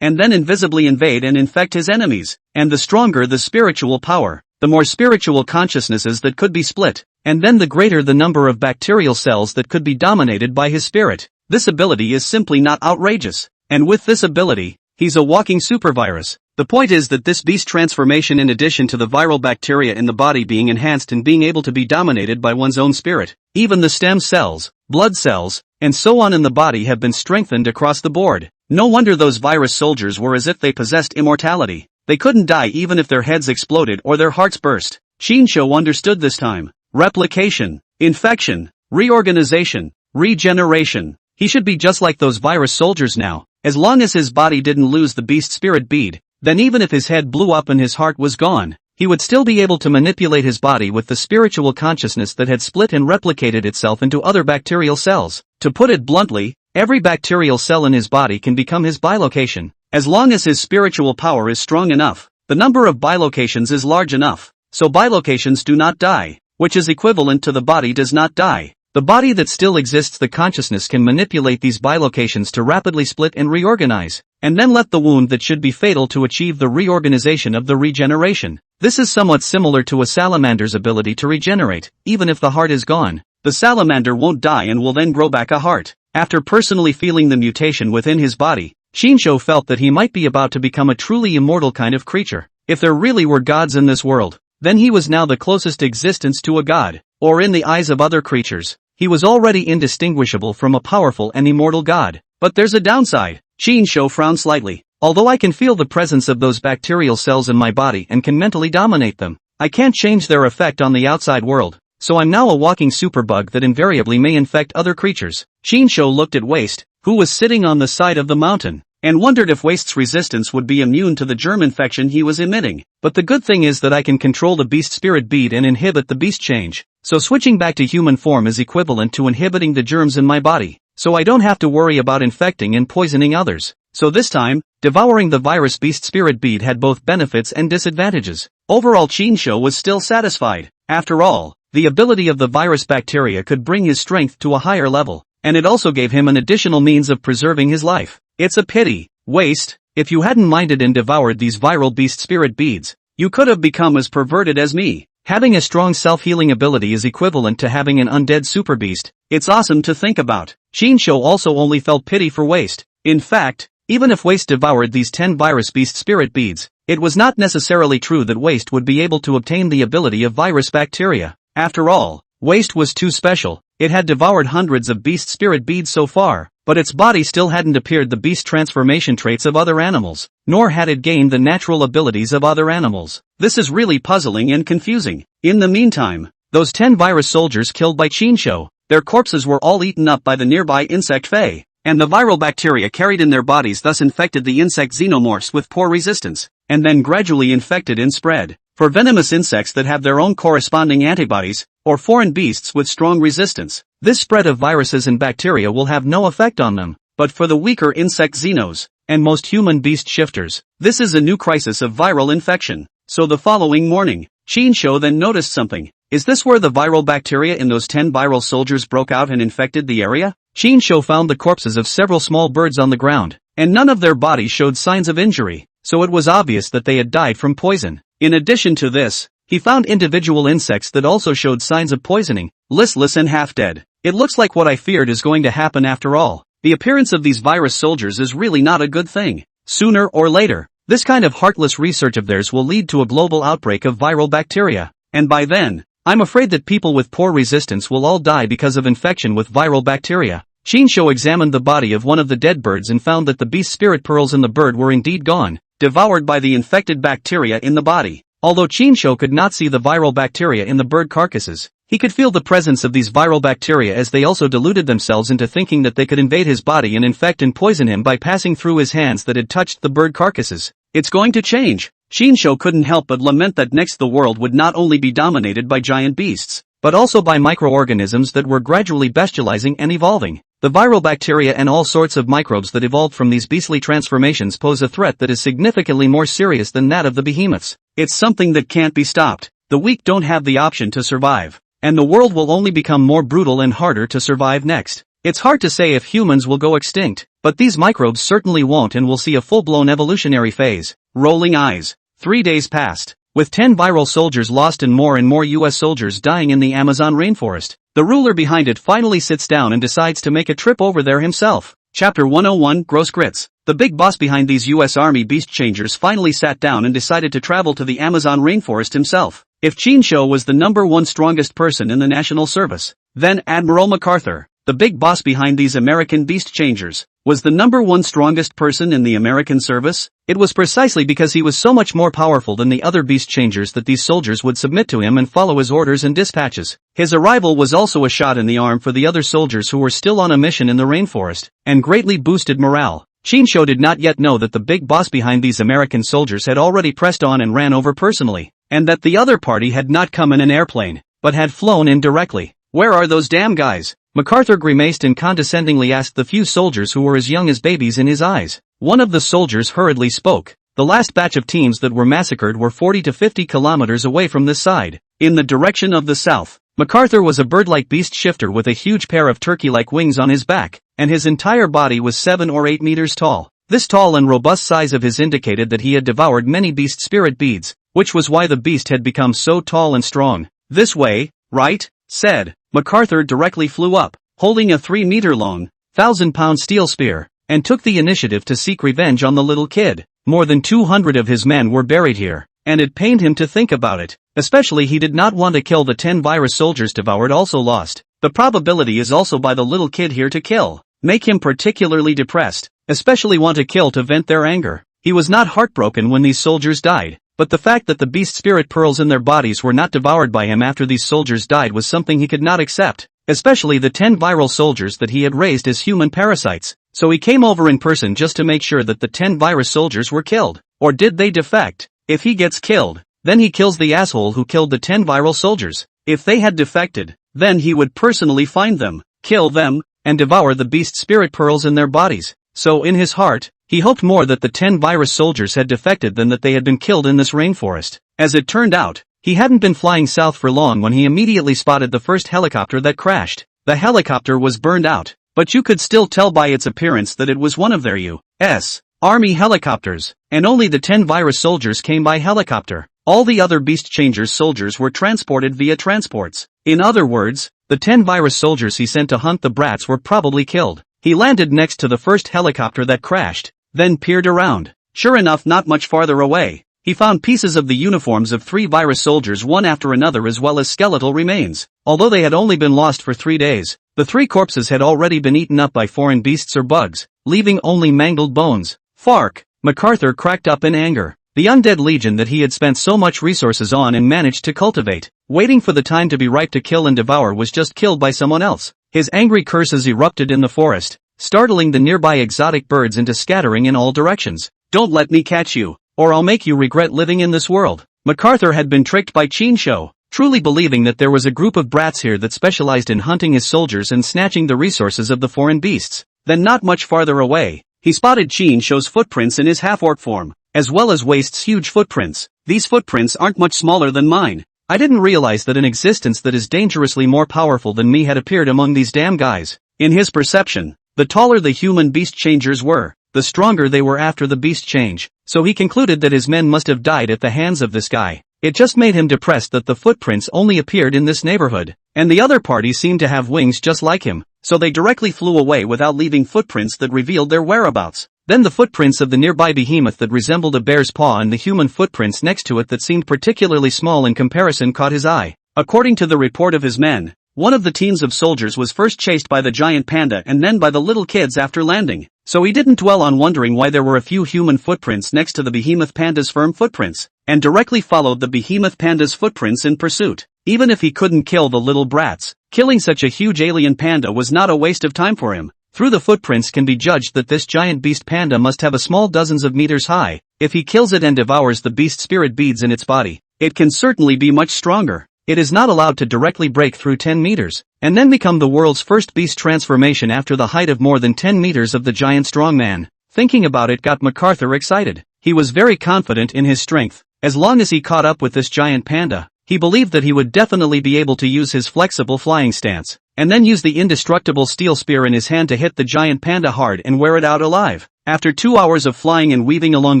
and then invisibly invade and infect his enemies. And the stronger the spiritual power, the more spiritual consciousnesses that could be split, and then the greater the number of bacterial cells that could be dominated by his spirit. This ability is simply not outrageous, and with this ability, he's a walking supervirus. The point is that this beast transformation, in addition to the viral bacteria in the body being enhanced and being able to be dominated by one's own spirit, even the stem cells, blood cells, and so on in the body have been strengthened across the board. No wonder those virus soldiers were as if they possessed immortality. They couldn't die even if their heads exploded or their hearts burst. Shinsho understood this time. replication, infection, reorganization, regeneration. He should be just like those virus soldiers now. As long as his body didn't lose the beast spirit bead, then even if his head blew up and his heart was gone, he would still be able to manipulate his body with the spiritual consciousness that had split and replicated itself into other bacterial cells. To put it bluntly, every bacterial cell in his body can become his bilocation. As long as his spiritual power is strong enough, the number of bilocations is large enough, so bilocations do not die, which is equivalent to the body does not die. The body that still exists, the consciousness can manipulate these bilocations to rapidly split and reorganize, and then let the wound that should be fatal to achieve the reorganization of the regeneration. This is somewhat similar to a salamander's ability to regenerate. Even if the heart is gone, the salamander won't die and will then grow back a heart. After personally feeling the mutation within his body, Shinsho felt that he might be about to become a truly immortal kind of creature. If there really were gods in this world, then he was now the closest existence to a god, or in the eyes of other creatures, he was already indistinguishable from a powerful and immortal god. But there's a downside. Shinsho frowned slightly. Although I can feel the presence of those bacterial cells in my body and can mentally dominate them, I can't change their effect on the outside world, so I'm now a walking superbug that invariably may infect other creatures. Shinsho looked at Waste, who was sitting on the side of the mountain, and wondered if Waste's resistance would be immune to the germ infection he was emitting. But the good thing is that I can control the beast spirit bead and inhibit the beast change, so switching back to human form is equivalent to inhibiting the germs in my body, so I don't have to worry about infecting and poisoning others. So this time, devouring the virus beast spirit bead had both benefits and disadvantages. Overall, Shinsho was still satisfied. After all, the ability of the virus bacteria could bring his strength to a higher level, and it also gave him an additional means of preserving his life. It's a pity, Waste, if you hadn't minded and devoured these viral beast spirit beads, you could have become as perverted as me. Having a strong self-healing ability is equivalent to having an undead super beast. It's awesome to think about. Shinsho also only felt pity for Waste. In fact, even if Waste devoured these 10 virus beast spirit beads, it was not necessarily true that Waste would be able to obtain the ability of virus bacteria. After all, Waste was too special. It had devoured hundreds of beast spirit beads so far, but its body still hadn't appeared the beast transformation traits of other animals, nor had it gained the natural abilities of other animals. This is really puzzling and confusing. In the meantime, those 10 virus soldiers killed by Shinsho, their corpses were all eaten up by the nearby insect Fae, and the viral bacteria carried in their bodies thus infected the insect xenomorphs with poor resistance, and then gradually infected and spread. For venomous insects that have their own corresponding antibodies, or foreign beasts with strong resistance, this spread of viruses and bacteria will have no effect on them. But for the weaker insect xenos, and most human beast shifters, this is a new crisis of viral infection. So the following morning, Shinsho then noticed something. Is this where the viral bacteria in those 10 viral soldiers broke out and infected the area? Shinsho found the corpses of several small birds on the ground, and none of their bodies showed signs of injury, so it was obvious that they had died from poison. In addition to this, he found individual insects that also showed signs of poisoning, listless and half-dead. It looks like what I feared is going to happen after all. The appearance of these virus soldiers is really not a good thing. Sooner or later, this kind of heartless research of theirs will lead to a global outbreak of viral bacteria, and by then, I'm afraid that people with poor resistance will all die because of infection with viral bacteria. Shinsho examined the body of one of the dead birds and found that the beast spirit pearls in the bird were indeed gone, devoured by the infected bacteria in the body. Although Shinsho could not see the viral bacteria in the bird carcasses, he could feel the presence of these viral bacteria as they also deluded themselves into thinking that they could invade his body and infect and poison him by passing through his hands that had touched the bird carcasses. It's going to change. Shinsho couldn't help but lament that next the world would not only be dominated by giant beasts, but also by microorganisms that were gradually bestializing and evolving. The viral bacteria and all sorts of microbes that evolved from these beastly transformations pose a threat that is significantly more serious than that of the behemoths. It's something that can't be stopped. The weak don't have the option to survive, and the world will only become more brutal and harder to survive next. It's hard to say if humans will go extinct, but these microbes certainly won't, and we'll see a full-blown evolutionary phase. Rolling eyes. 3 days passed. With 10 viral soldiers lost and more US soldiers dying in the Amazon rainforest, the ruler behind it finally sits down and decides to make a trip over there himself. Chapter 101, Gross Grits. The big boss behind these US Army beast changers finally sat down and decided to travel to the Amazon rainforest himself. If Shinsho was the #1 strongest person in the national service, then Admiral MacArthur, the big boss behind these American beast changers, was the #1 strongest person in the American service? It was precisely because he was so much more powerful than the other beast changers that these soldiers would submit to him and follow his orders and dispatches. His arrival was also a shot in the arm for the other soldiers who were still on a mission in the rainforest, and greatly boosted morale. Chinsho did not yet know that the big boss behind these American soldiers had already pressed on and ran over personally, and that the other party had not come in an airplane, but had flown in directly. "Where are those damn guys?" MacArthur grimaced and condescendingly asked the few soldiers who were as young as babies in his eyes. One of the soldiers hurriedly spoke. The last batch of teams that were massacred were 40 to 50 kilometers away from this side, in the direction of the south. MacArthur was a bird-like beast shifter with a huge pair of turkey-like wings on his back, and his entire body was 7 or 8 meters tall. This tall and robust size of his indicated that he had devoured many beast spirit beads, which was why the beast had become so tall and strong. "This way, right?" said. MacArthur directly flew up, holding a 3-meter-long, 1,000-pound steel spear, and took the initiative to seek revenge on the little kid. More than 200 of his men were buried here, and it pained him to think about it. Especially he did not want to kill the 10 virus soldiers devoured also lost. The probability is also by the little kid here to kill. Make him particularly depressed, especially want to kill to vent their anger. He was not heartbroken when these soldiers died, but the fact that the beast spirit pearls in their bodies were not devoured by him after these soldiers died was something he could not accept, especially the 10 viral soldiers that he had raised as human parasites. So he came over in person just to make sure that the 10 virus soldiers were killed. Or did they defect? If he gets killed, then he kills the asshole who killed the 10 viral soldiers. If they had defected, then he would personally find them, kill them, and devour the beast spirit pearls in their bodies. So in his heart, he hoped more that the 10 virus soldiers had defected than that they had been killed in this rainforest. As it turned out, he hadn't been flying south for long when he immediately spotted the first helicopter that crashed. The helicopter was burned out, but you could still tell by its appearance that it was one of their U.S. Army helicopters, and only the 10 virus soldiers came by helicopter. All the other Beast Changers soldiers were transported via transports. In other words, the 10 virus soldiers he sent to hunt the brats were probably killed. He landed next to the first helicopter that crashed, then peered around. Sure enough, not much farther away, he found pieces of the uniforms of 3 virus soldiers one after another as well as skeletal remains. Although they had only been lost for 3 days, the 3 corpses had already been eaten up by foreign beasts or bugs, leaving only mangled bones. Fark! MacArthur cracked up in anger. The undead legion that he had spent so much resources on and managed to cultivate, waiting for the time to be ripe to kill and devour, was just killed by someone else. His angry curses erupted in the forest, startling the nearby exotic birds into scattering in all directions. "Don't let me catch you, or I'll make you regret living in this world." MacArthur had been tricked by Chinsho, truly believing that there was a group of brats here that specialized in hunting his soldiers and snatching the resources of the foreign beasts. Then not much farther away, he spotted Chinsho's footprints in his half-orc form, as well as Waste's huge footprints. "These footprints aren't much smaller than mine. I didn't realize that an existence that is dangerously more powerful than me had appeared among these damn guys." In his perception, the taller the human beast changers were, the stronger they were after the beast change, so he concluded that his men must have died at the hands of this guy. It just made him depressed that the footprints only appeared in this neighborhood, and the other party seemed to have wings just like him, so they directly flew away without leaving footprints that revealed their whereabouts. Then the footprints of the nearby behemoth that resembled a bear's paw and the human footprints next to it that seemed particularly small in comparison caught his eye. According to the report of his men, one of the teams of soldiers was first chased by the giant panda and then by the little kids after landing, so he didn't dwell on wondering why there were a few human footprints next to the behemoth panda's firm footprints, and directly followed the behemoth panda's footprints in pursuit. Even if he couldn't kill the little brats, killing such a huge alien panda was not a waste of time for him. Through the footprints can be judged that this giant beast panda must have a small dozens of meters high. If he kills it and devours the beast spirit beads in its body, it can certainly be much stronger. It is not allowed to directly break through 10 meters, and then become the world's first beast transformation after the height of more than 10 meters of the giant strongman. Thinking about it got MacArthur excited. He was very confident in his strength. As long as he caught up with this giant panda, he believed that he would definitely be able to use his flexible flying stance, and then use the indestructible steel spear in his hand to hit the giant panda hard and wear it out alive. After 2 hours of flying and weaving along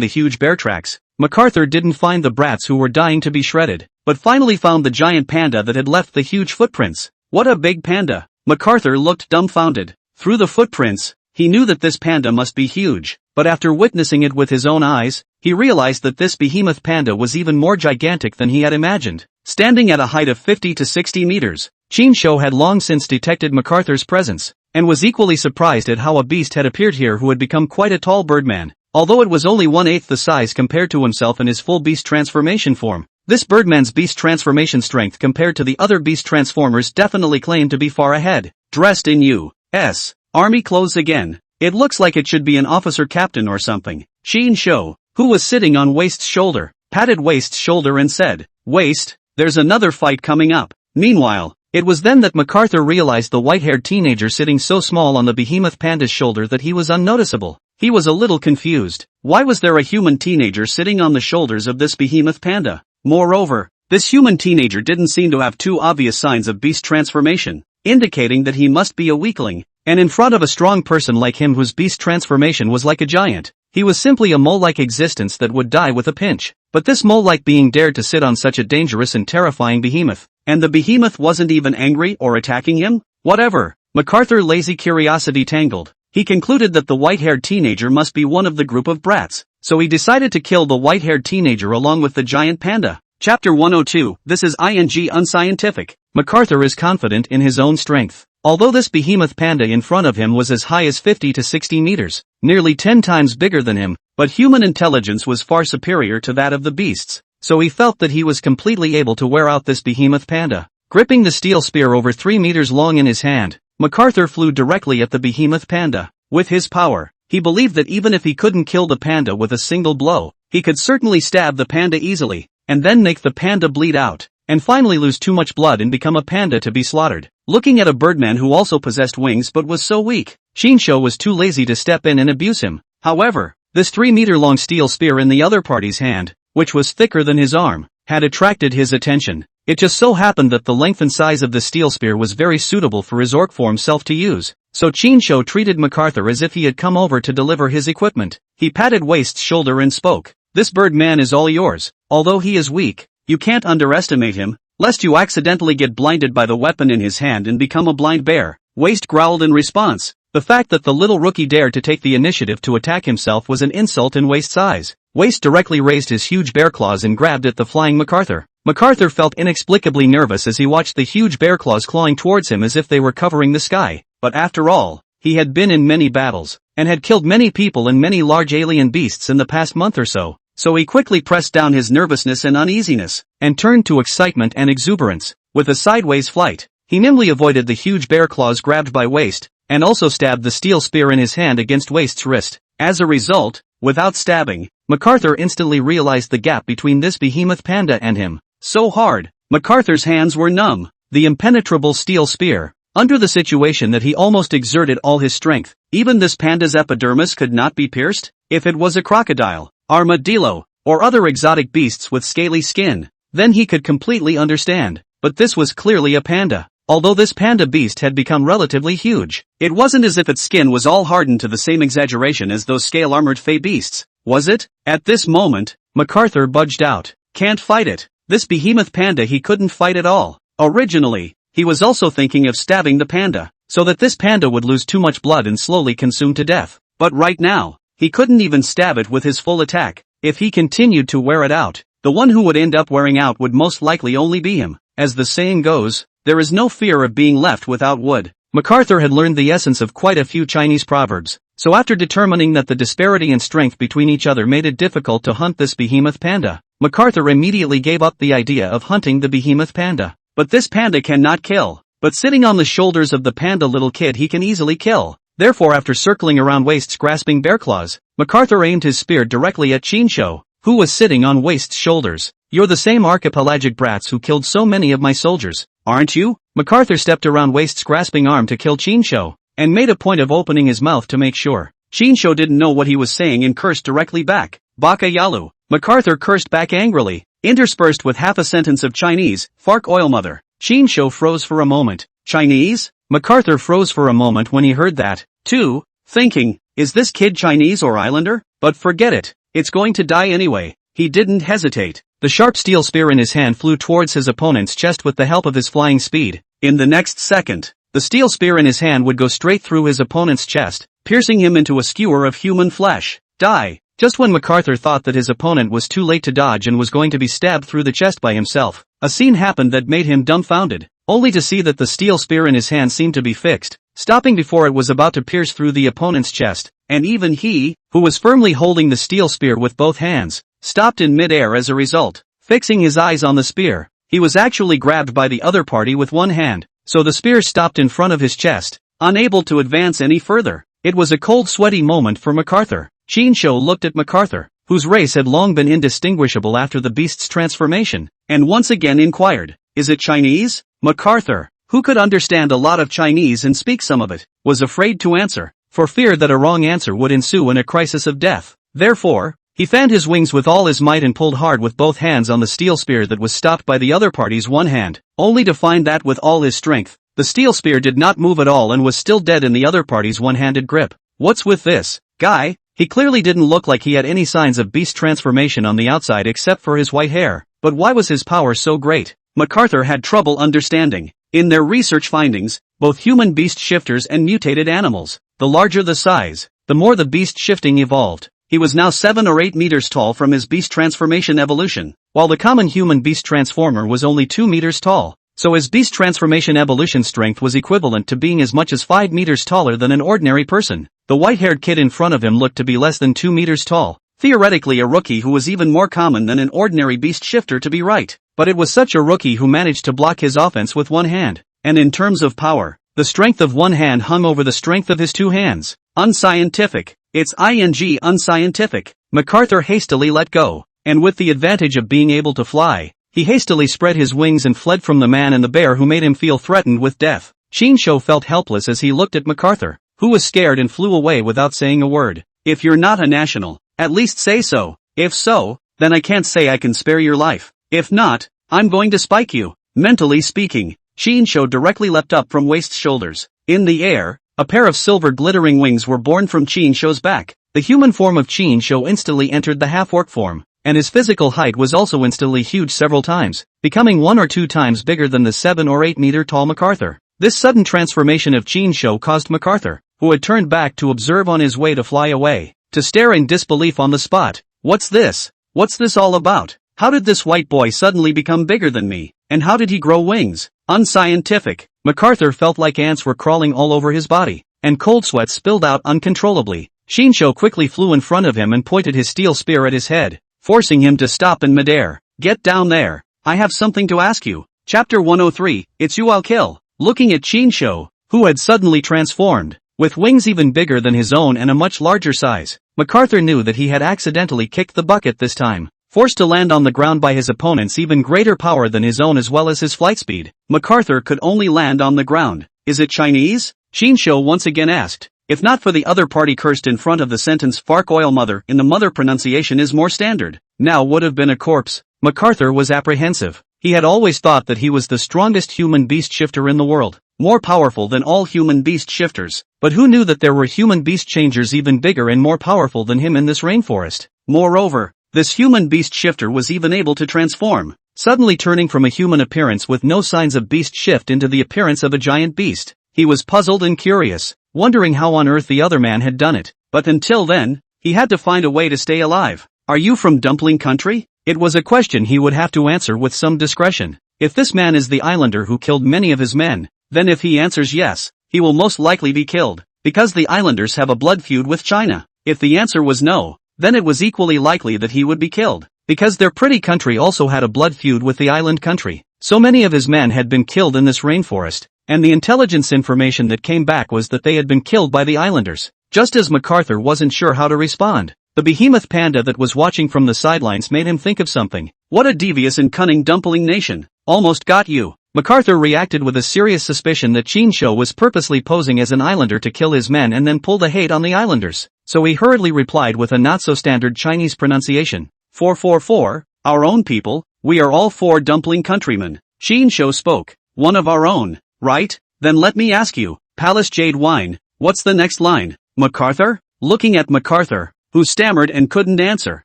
the huge bear tracks, MacArthur didn't find the brats who were dying to be shredded, but finally found the giant panda that had left the huge footprints. What a big panda! MacArthur looked dumbfounded. Through the footprints, he knew that this panda must be huge, but after witnessing it with his own eyes, he realized that this behemoth panda was even more gigantic than he had imagined. Standing at a height of 50 to 60 meters, Chinsho had long since detected MacArthur's presence. and was equally surprised at how a beast had appeared here who had become quite a tall birdman, although it was only 1/8 the size compared to himself in his full beast transformation form. This birdman's beast transformation strength compared to the other beast transformers definitely claimed to be far ahead. Dressed in U.S. Army clothes again. It looks like it should be an officer captain or something. Shin Sho, who was sitting on Waist's shoulder, patted Waist's shoulder and said, "Waist, there's another fight coming up." Meanwhile, it was then that MacArthur realized the white-haired teenager sitting so small on the behemoth panda's shoulder that he was unnoticeable. He was a little confused. Why was there a human teenager sitting on the shoulders of this behemoth panda? Moreover, this human teenager didn't seem to have too obvious signs of beast transformation, indicating that he must be a weakling, and in front of a strong person like him whose beast transformation was like a giant, he was simply a mole-like existence that would die with a pinch. But this mole-like being dared to sit on such a dangerous and terrifying behemoth, and the behemoth wasn't even angry or attacking him? Whatever. MacArthur lazy curiosity tangled. He concluded that the white-haired teenager must be one of the group of brats, so he decided to kill the white-haired teenager along with the giant panda. Chapter 102, this is unscientific. MacArthur is confident in his own strength. Although this behemoth panda in front of him was as high as 50 to 60 meters, nearly 10 times bigger than him, but human intelligence was far superior to that of the beasts, so he felt that he was completely able to wear out this behemoth panda. Gripping the steel spear over 3 meters long in his hand, MacArthur flew directly at the behemoth panda. With his power, he believed that even if he couldn't kill the panda with a single blow, he could certainly stab the panda easily, and then make the panda bleed out, and finally lose too much blood and become a panda to be slaughtered. Looking at a birdman who also possessed wings but was so weak, Shinsho was too lazy to step in and abuse him. However, this 3-meter-long steel spear in the other party's hand, which was thicker than his arm, had attracted his attention. It just so happened that the length and size of the steel spear was very suitable for his orc form self to use, so Shinsho treated MacArthur as if he had come over to deliver his equipment. He patted Waist's shoulder and spoke. "This birdman is all yours. Although he is weak, you can't underestimate him, lest you accidentally get blinded by the weapon in his hand and become a blind bear." Waist growled in response. The fact that the little rookie dared to take the initiative to attack himself was an insult in Waist's eyes. Waist directly raised his huge bear claws and grabbed at the flying MacArthur. MacArthur felt inexplicably nervous as he watched the huge bear claws clawing towards him as if they were covering the sky. But after all, he had been in many battles, and had killed many people and many large alien beasts in the past month or so. So he quickly pressed down his nervousness and uneasiness, and turned to excitement and exuberance. With a sideways flight, he nimbly avoided the huge bear claws grabbed by Waist, and also stabbed the steel spear in his hand against Waist's wrist. As a result, without stabbing, MacArthur instantly realized the gap between this behemoth panda and him. So hard, MacArthur's hands were numb. The impenetrable steel spear, under the situation that he almost exerted all his strength. Even this panda's epidermis could not be pierced? If it was a crocodile, armadillo, or other exotic beasts with scaly skin, then he could completely understand. But this was clearly a panda. Although this panda beast had become relatively huge, it wasn't as if its skin was all hardened to the same exaggeration as those scale-armored fey beasts, was it? At this moment, MacArthur budged out. Can't fight it. This behemoth panda he couldn't fight at all. Originally, he was also thinking of stabbing the panda, so that this panda would lose too much blood and slowly consume to death. But right now, he couldn't even stab it with his full attack. If he continued to wear it out, the one who would end up wearing out would most likely only be him. As the saying goes, there is no fear of being left without wood. MacArthur had learned the essence of quite a few Chinese proverbs, so after determining that the disparity in strength between each other made it difficult to hunt this behemoth panda, MacArthur immediately gave up the idea of hunting the behemoth panda. But this panda cannot kill. But sitting on the shoulders of the panda little kid he can easily kill. Therefore, after circling around Waist's grasping bear claws, MacArthur aimed his spear directly at Shinsho, who was sitting on Waist's shoulders. "You're the same archipelagic brats who killed so many of my soldiers, aren't you?" MacArthur stepped around Waist's grasping arm to kill Shinsho, and made a point of opening his mouth to make sure. Shinsho didn't know what he was saying and cursed directly back. "Baka Yalu." MacArthur cursed back angrily, interspersed with half a sentence of Chinese, "Fark oil mother." Shinsho froze for a moment. Chinese? MacArthur froze for a moment when he heard that, too, thinking, is this kid Chinese or Islander? But forget it, it's going to die anyway. He didn't hesitate. The sharp steel spear in his hand flew towards his opponent's chest with the help of his flying speed. In the next second, the steel spear in his hand would go straight through his opponent's chest, piercing him into a skewer of human flesh. Die! Just when MacArthur thought that his opponent was too late to dodge and was going to be stabbed through the chest by himself, a scene happened that made him dumbfounded, only to see that the steel spear in his hand seemed to be fixed, stopping before it was about to pierce through the opponent's chest, and even he, who was firmly holding the steel spear with both hands, stopped in mid-air as a result. Fixing his eyes on the spear, he was actually grabbed by the other party with one hand, so the spear stopped in front of his chest, unable to advance any further. It was a cold sweaty moment for MacArthur. Chinsho looked at MacArthur, whose race had long been indistinguishable after the beast's transformation, and once again inquired, "Is it Chinese?" MacArthur, who could understand a lot of Chinese and speak some of it, was afraid to answer, for fear that a wrong answer would ensue in a crisis of death. Therefore, he fanned his wings with all his might and pulled hard with both hands on the steel spear that was stopped by the other party's one hand, only to find that with all his strength, the steel spear did not move at all and was still dead in the other party's one-handed grip. What's with this guy? He clearly didn't look like he had any signs of beast transformation on the outside except for his white hair, but why was his power so great? MacArthur had trouble understanding. In their research findings, both human beast shifters and mutated animals, the larger the size, the more the beast shifting evolved. He was now 7 or 8 meters tall from his beast transformation evolution, while the common human beast transformer was only 2 meters tall, so his beast transformation evolution strength was equivalent to being as much as 5 meters taller than an ordinary person. The white-haired kid in front of him looked to be less than 2 meters tall, theoretically a rookie who was even more common than an ordinary beast shifter to be right, but it was such a rookie who managed to block his offense with one hand, and in terms of power, the strength of one hand hung over the strength of his two hands. Unscientific. It's unscientific. MacArthur hastily let go, and with the advantage of being able to fly, he hastily spread his wings and fled from the man and the bear who made him feel threatened with death. Chinsho felt helpless as he looked at MacArthur, who was scared and flew away without saying a word. If you're not a national, at least say so. If so, then I can't say I can spare your life. If not, I'm going to spike you. Mentally speaking, Chinsho directly leapt up from Waste's shoulders. In the air, a pair of silver glittering wings were born from Chinsho's back. The human form of Chinsho instantly entered the half-orc form, and his physical height was also instantly huge several times, becoming 1 or 2 times bigger than the 7 or 8 meter tall MacArthur. This sudden transformation of Chinsho caused MacArthur, who had turned back to observe on his way to fly away, to stare in disbelief on the spot. What's this? What's this all about? How did this white boy suddenly become bigger than me? And how did he grow wings? Unscientific. MacArthur felt like ants were crawling all over his body, and cold sweat spilled out uncontrollably. Chinsho quickly flew in front of him and pointed his steel spear at his head, forcing him to stop in midair. Get down there. I have something to ask you. Chapter 103, It's You I'll Kill. Looking at Chinsho, who had suddenly transformed, with wings even bigger than his own and a much larger size, MacArthur knew that he had accidentally kicked the bucket this time. Forced to land on the ground by his opponent's even greater power than his own as well as his flight speed, MacArthur could only land on the ground. Is it Chinese? Chinsho once again asked. If not for the other party cursed in front of the sentence "Fark oil mother" in the mother pronunciation is more standard, now would have been a corpse. MacArthur was apprehensive. He had always thought that he was the strongest human beast shifter in the world, more powerful than all human beast shifters, but who knew that there were human beast changers even bigger and more powerful than him in this rainforest? Moreover, this human beast shifter was even able to transform, suddenly turning from a human appearance with no signs of beast shift into the appearance of a giant beast. He was puzzled and curious, wondering how on earth the other man had done it, but until then, he had to find a way to stay alive. Are you from Dumpling Country? It was a question he would have to answer with some discretion. If this man is the islander who killed many of his men, then if he answers yes, he will most likely be killed, because the islanders have a blood feud with China. If the answer was no, then it was equally likely that he would be killed, because their pretty country also had a blood feud with the island country. So many of his men had been killed in this rainforest, and the intelligence information that came back was that they had been killed by the islanders. Just as MacArthur wasn't sure how to respond, the behemoth panda that was watching from the sidelines made him think of something. What a devious and cunning dumpling nation. Almost got you. MacArthur reacted with a serious suspicion that Chinsho was purposely posing as an islander to kill his men and then pull the hate on the islanders. So he hurriedly replied with a not-so-standard Chinese pronunciation. 444, our own people, we are all 4 dumpling countrymen. Chinsho spoke. One of our own, right? Then let me ask you, Palace Jade Wine, what's the next line? MacArthur? Looking at MacArthur, who stammered and couldn't answer,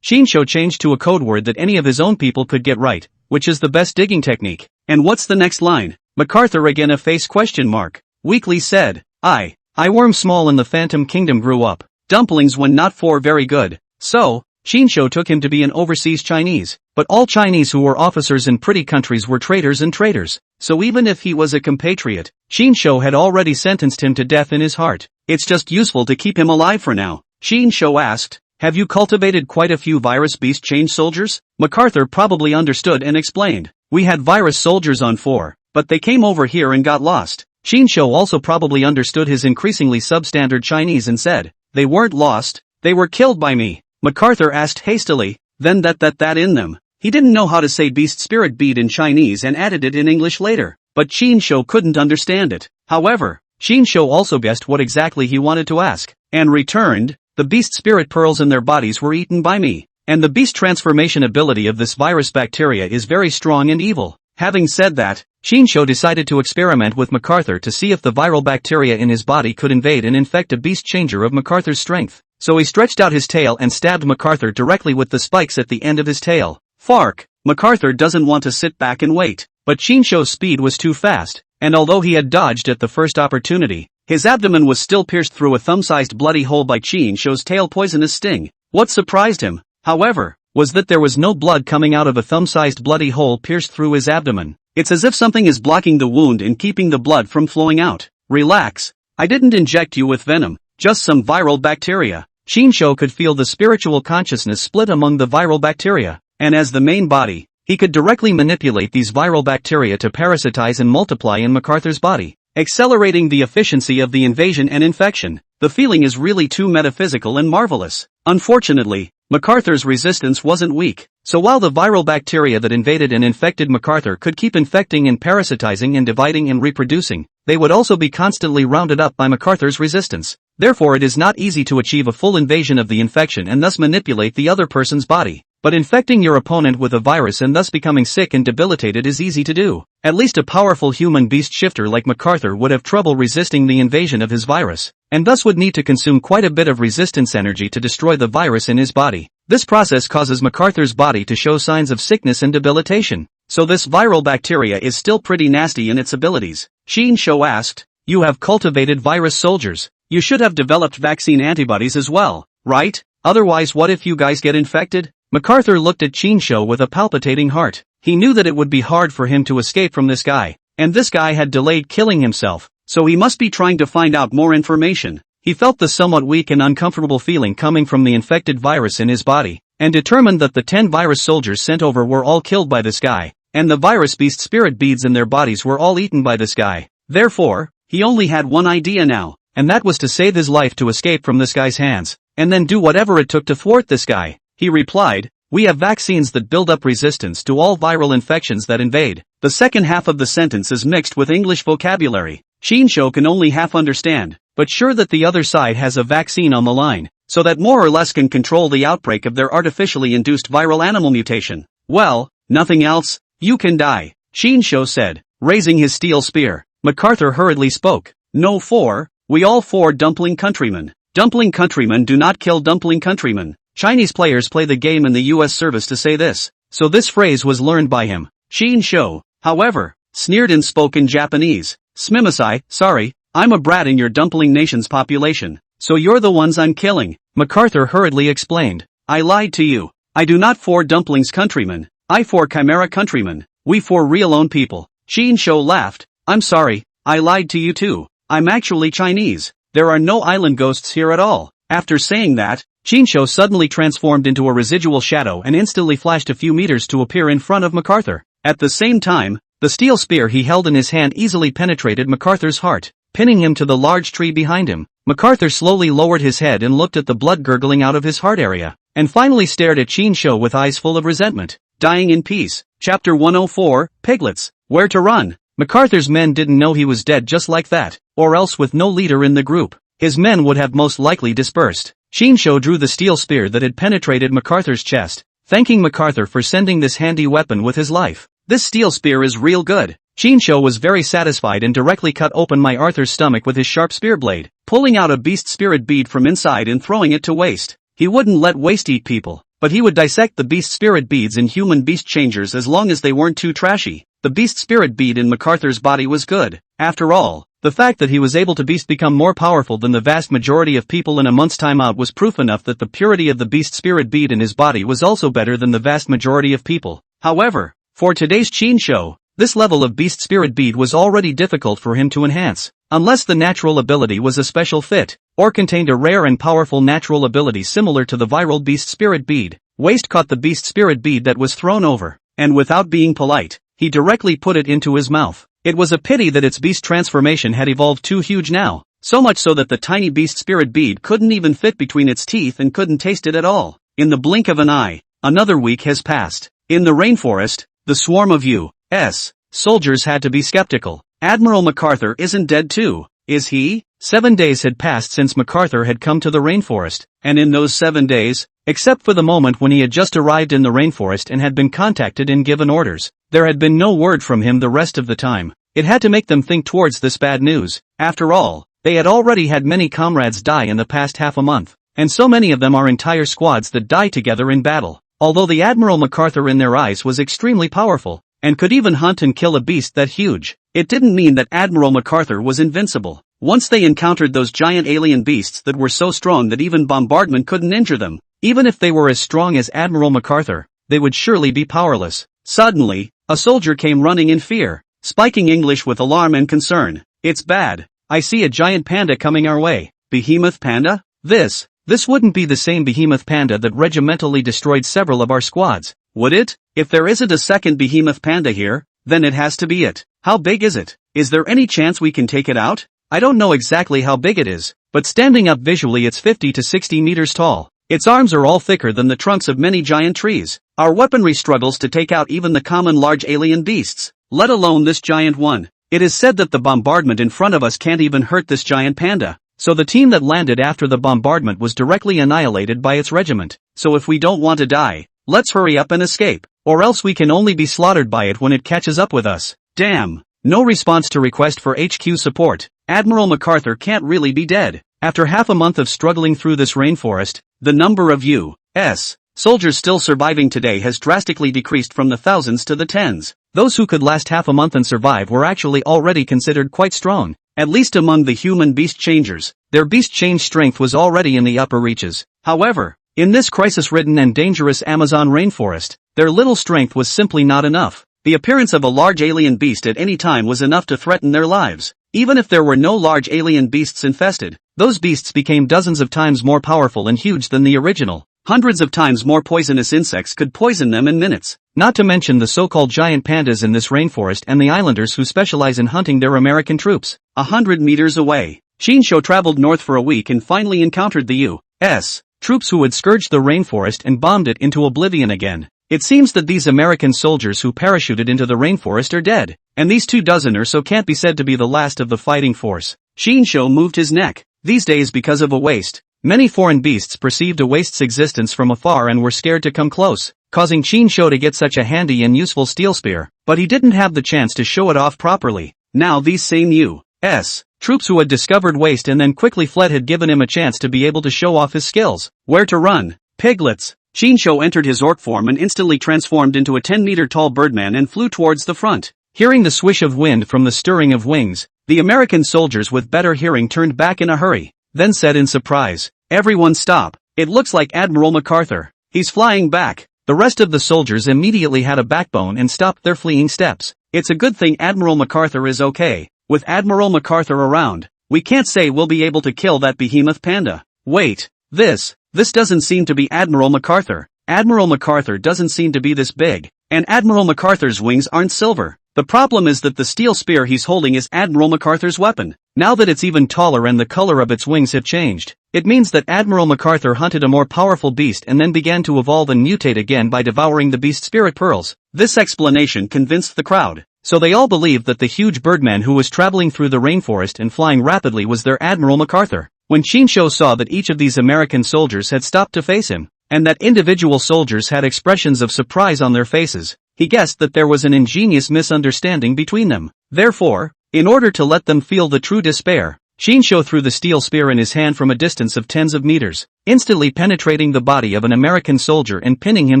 Chinsho changed to a code word that any of his own people could get right, which is the best digging technique. And what's the next line? MacArthur again a face question mark, weakly said, I worm small in the Phantom Kingdom grew up. Dumplings when not 4 very good. So, Xinsho took him to be an overseas Chinese, but all Chinese who were officers in pretty countries were traitors and traitors, so even if he was a compatriot, Xinsho had already sentenced him to death in his heart. It's just useful to keep him alive for now. Xinsho asked, have you cultivated quite a few virus beast change soldiers? MacArthur probably understood and explained, we had virus soldiers on 4, but they came over here and got lost. Xinsho also probably understood his increasingly substandard Chinese and said, they weren't lost, they were killed by me. MacArthur asked hastily, then that in them. He didn't know how to say beast spirit bead in Chinese and added it in English later, but Xinsho couldn't understand it. However, Xinsho also guessed what exactly he wanted to ask, and returned, the beast spirit pearls in their bodies were eaten by me, and the beast transformation ability of this virus bacteria is very strong and evil. Having said that, Xinsho decided to experiment with MacArthur to see if the viral bacteria in his body could invade and infect a beast changer of MacArthur's strength. So he stretched out his tail and stabbed MacArthur directly with the spikes at the end of his tail. Fark, MacArthur doesn't want to sit back and wait, but Xinsho's speed was too fast, and although he had dodged at the first opportunity, his abdomen was still pierced through a thumb-sized bloody hole by Xinsho's tail poisonous sting. What surprised him, however, was that there was no blood coming out of a thumb-sized bloody hole pierced through his abdomen. It's as if something is blocking the wound and keeping the blood from flowing out. Relax, I didn't inject you with venom, just some viral bacteria. Xinsho could feel the spiritual consciousness split among the viral bacteria, and as the main body, he could directly manipulate these viral bacteria to parasitize and multiply in MacArthur's body, accelerating the efficiency of the invasion and infection. The feeling is really too metaphysical and marvelous. Unfortunately, MacArthur's resistance wasn't weak, so while the viral bacteria that invaded and infected MacArthur could keep infecting and parasitizing and dividing and reproducing, they would also be constantly rounded up by MacArthur's resistance. Therefore it is not easy to achieve a full invasion of the infection and thus manipulate the other person's body. But infecting your opponent with a virus and thus becoming sick and debilitated is easy to do. At least a powerful human beast shifter like MacArthur would have trouble resisting the invasion of his virus, and thus would need to consume quite a bit of resistance energy to destroy the virus in his body. This process causes MacArthur's body to show signs of sickness and debilitation. So this viral bacteria is still pretty nasty in its abilities. Xinsho asked, you have cultivated virus soldiers. You should have developed vaccine antibodies as well, right? Otherwise what if you guys get infected? MacArthur looked at Xinsho with a palpitating heart. He knew that it would be hard for him to escape from this guy, and this guy had delayed killing himself, so he must be trying to find out more information. He felt the somewhat weak and uncomfortable feeling coming from the infected virus in his body, and determined that the 10 virus soldiers sent over were all killed by this guy, and the virus beast spirit beads in their bodies were all eaten by this guy. Therefore, he only had one idea now, and that was to save his life to escape from this guy's hands, and then do whatever it took to thwart this guy. He replied, we have vaccines that build up resistance to all viral infections that invade. The second half of the sentence is mixed with English vocabulary. Xinsho can only half understand, but sure that the other side has a vaccine on the line, so that more or less can control the outbreak of their artificially induced viral animal mutation. Well, nothing else, you can die, Xinsho said, raising his steel spear. MacArthur hurriedly spoke, no 4, we all 4 dumpling countrymen. Dumpling countrymen do not kill dumpling countrymen. Chinese players play the game in the US service to say this, so this phrase was learned by him. Xinsho, however, sneered and spoke in Japanese. Smimasai, sorry, I'm a brat in your dumpling nation's population, so you're the ones I'm killing. MacArthur hurriedly explained, I lied to you. I do not 4 dumplings countrymen, I 4 chimera countrymen, we 4 real own people. Xinsho laughed, I'm sorry, I lied to you too. I'm actually Chinese. There are no island ghosts here at all. After saying that, Xinsho suddenly transformed into a residual shadow and instantly flashed a few meters to appear in front of MacArthur. At the same time, the steel spear he held in his hand easily penetrated MacArthur's heart, pinning him to the large tree behind him. MacArthur slowly lowered his head and looked at the blood gurgling out of his heart area, and finally stared at Xinsho with eyes full of resentment. Dying in peace. Chapter 104, Piglets. Where to run? MacArthur's men didn't know he was dead just like that, or else with no leader in the group, his men would have most likely dispersed. Xinsho drew the steel spear that had penetrated MacArthur's chest, thanking MacArthur for sending this handy weapon with his life. This steel spear is real good. Xinsho was very satisfied and directly cut open MacArthur's stomach with his sharp spear blade, pulling out a beast spirit bead from inside and throwing it to waste. He wouldn't let waste eat people, but he would dissect the beast spirit beads in human beast changers as long as they weren't too trashy. The beast spirit bead in MacArthur's body was good. After all, The fact that he was able to become more powerful than the vast majority of people in a month's time out was proof enough that the purity of the beast spirit bead in his body was also better than the vast majority of people. However, for today's Chinsho, this level of beast spirit bead was already difficult for him to enhance, unless the natural ability was a special fit, or contained a rare and powerful natural ability similar to the viral beast spirit bead. Waste caught the beast spirit bead that was thrown over, and without being polite, he directly put it into his mouth. It was a pity that its beast transformation had evolved too huge now, so much so that the tiny beast spirit bead couldn't even fit between its teeth and couldn't taste it at all. In the blink of an eye, another week has passed. In the rainforest, the swarm of U.S. soldiers had to be skeptical. Admiral MacArthur isn't dead too, is he? 7 days had passed since MacArthur had come to the rainforest, and in those 7 days, except for the moment when he had just arrived in the rainforest and had been contacted and given orders, there had been no word from him the rest of the time. It had to make them think towards this bad news. After all, they had already had many comrades die in the past half a month, and so many of them are entire squads that die together in battle. Although the Admiral MacArthur in their eyes was extremely powerful, and could even hunt and kill a beast that huge, it didn't mean that Admiral MacArthur was invincible. Once they encountered those giant alien beasts that were so strong that even bombardment couldn't injure them, even if they were as strong as Admiral MacArthur, they would surely be powerless. Suddenly, a soldier came running in fear, spiking English with alarm and concern. It's bad. I see a giant panda coming our way. Behemoth panda? This wouldn't be the same behemoth panda that regimentally destroyed several of our squads, would it? If there isn't a second behemoth panda here, then it has to be it. How big is it? Is there any chance we can take it out? I don't know exactly how big it is, but standing up visually it's 50 to 60 meters tall. Its arms are all thicker than the trunks of many giant trees. Our weaponry struggles to take out even the common large alien beasts, let alone this giant one. It is said that the bombardment in front of us can't even hurt this giant panda, so the team that landed after the bombardment was directly annihilated by its regiment. So if we don't want to die, let's hurry up and escape, or else we can only be slaughtered by it when it catches up with us. Damn. No response to request for HQ support. Admiral MacArthur can't really be dead. After half a month of struggling through this rainforest, the number of U.S. soldiers still surviving today has drastically decreased from the thousands to the tens. Those who could last half a month and survive were actually already considered quite strong, at least among the human-beast changers. Their beast change strength was already in the upper reaches. However, in this crisis-ridden and dangerous Amazon rainforest, their little strength was simply not enough. The appearance of a large alien beast at any time was enough to threaten their lives. Even if there were no large alien beasts infested, those beasts became dozens of times more powerful and huge than the original. Hundreds of times more poisonous insects could poison them in minutes. Not to mention the so-called giant pandas in this rainforest and the islanders who specialize in hunting their American troops. 100 meters away, Shinsho traveled north for a week and finally encountered the U.S. troops who had scourged the rainforest and bombed it into oblivion again. It seems that these American soldiers who parachuted into the rainforest are dead, and these 2 dozen or so can't be said to be the last of the fighting force. Shinsho moved his neck. These days, because of a waste, many foreign beasts perceived a waste's existence from afar and were scared to come close, causing Shinsho to get such a handy and useful steel spear, but he didn't have the chance to show it off properly. Now these same U.S. troops who had discovered waste and then quickly fled had given him a chance to be able to show off his skills. Where to run? Piglets. Shinsho entered his orc form and instantly transformed into a 10-meter-tall birdman and flew towards the front. Hearing the swish of wind from the stirring of wings, the American soldiers with better hearing turned back in a hurry, then said in surprise, "Everyone stop, it looks like Admiral MacArthur. He's flying back." The rest of the soldiers immediately had a backbone and stopped their fleeing steps. It's a good thing Admiral MacArthur is okay. With Admiral MacArthur around, we can't say we'll be able to kill that behemoth panda. Wait, this doesn't seem to be Admiral MacArthur. Admiral MacArthur doesn't seem to be this big, and Admiral MacArthur's wings aren't silver. The problem is that the steel spear he's holding is Admiral MacArthur's weapon. Now that it's even taller and the color of its wings have changed, it means that Admiral MacArthur hunted a more powerful beast and then began to evolve and mutate again by devouring the beast spirit pearls. This explanation convinced the crowd, so they all believed that the huge birdman who was traveling through the rainforest and flying rapidly was their Admiral MacArthur. When Shinsho saw that each of these American soldiers had stopped to face him, and that individual soldiers had expressions of surprise on their faces, he guessed that there was an ingenious misunderstanding between them. Therefore, in order to let them feel the true despair, Shinsho threw the steel spear in his hand from a distance of tens of meters, instantly penetrating the body of an American soldier and pinning him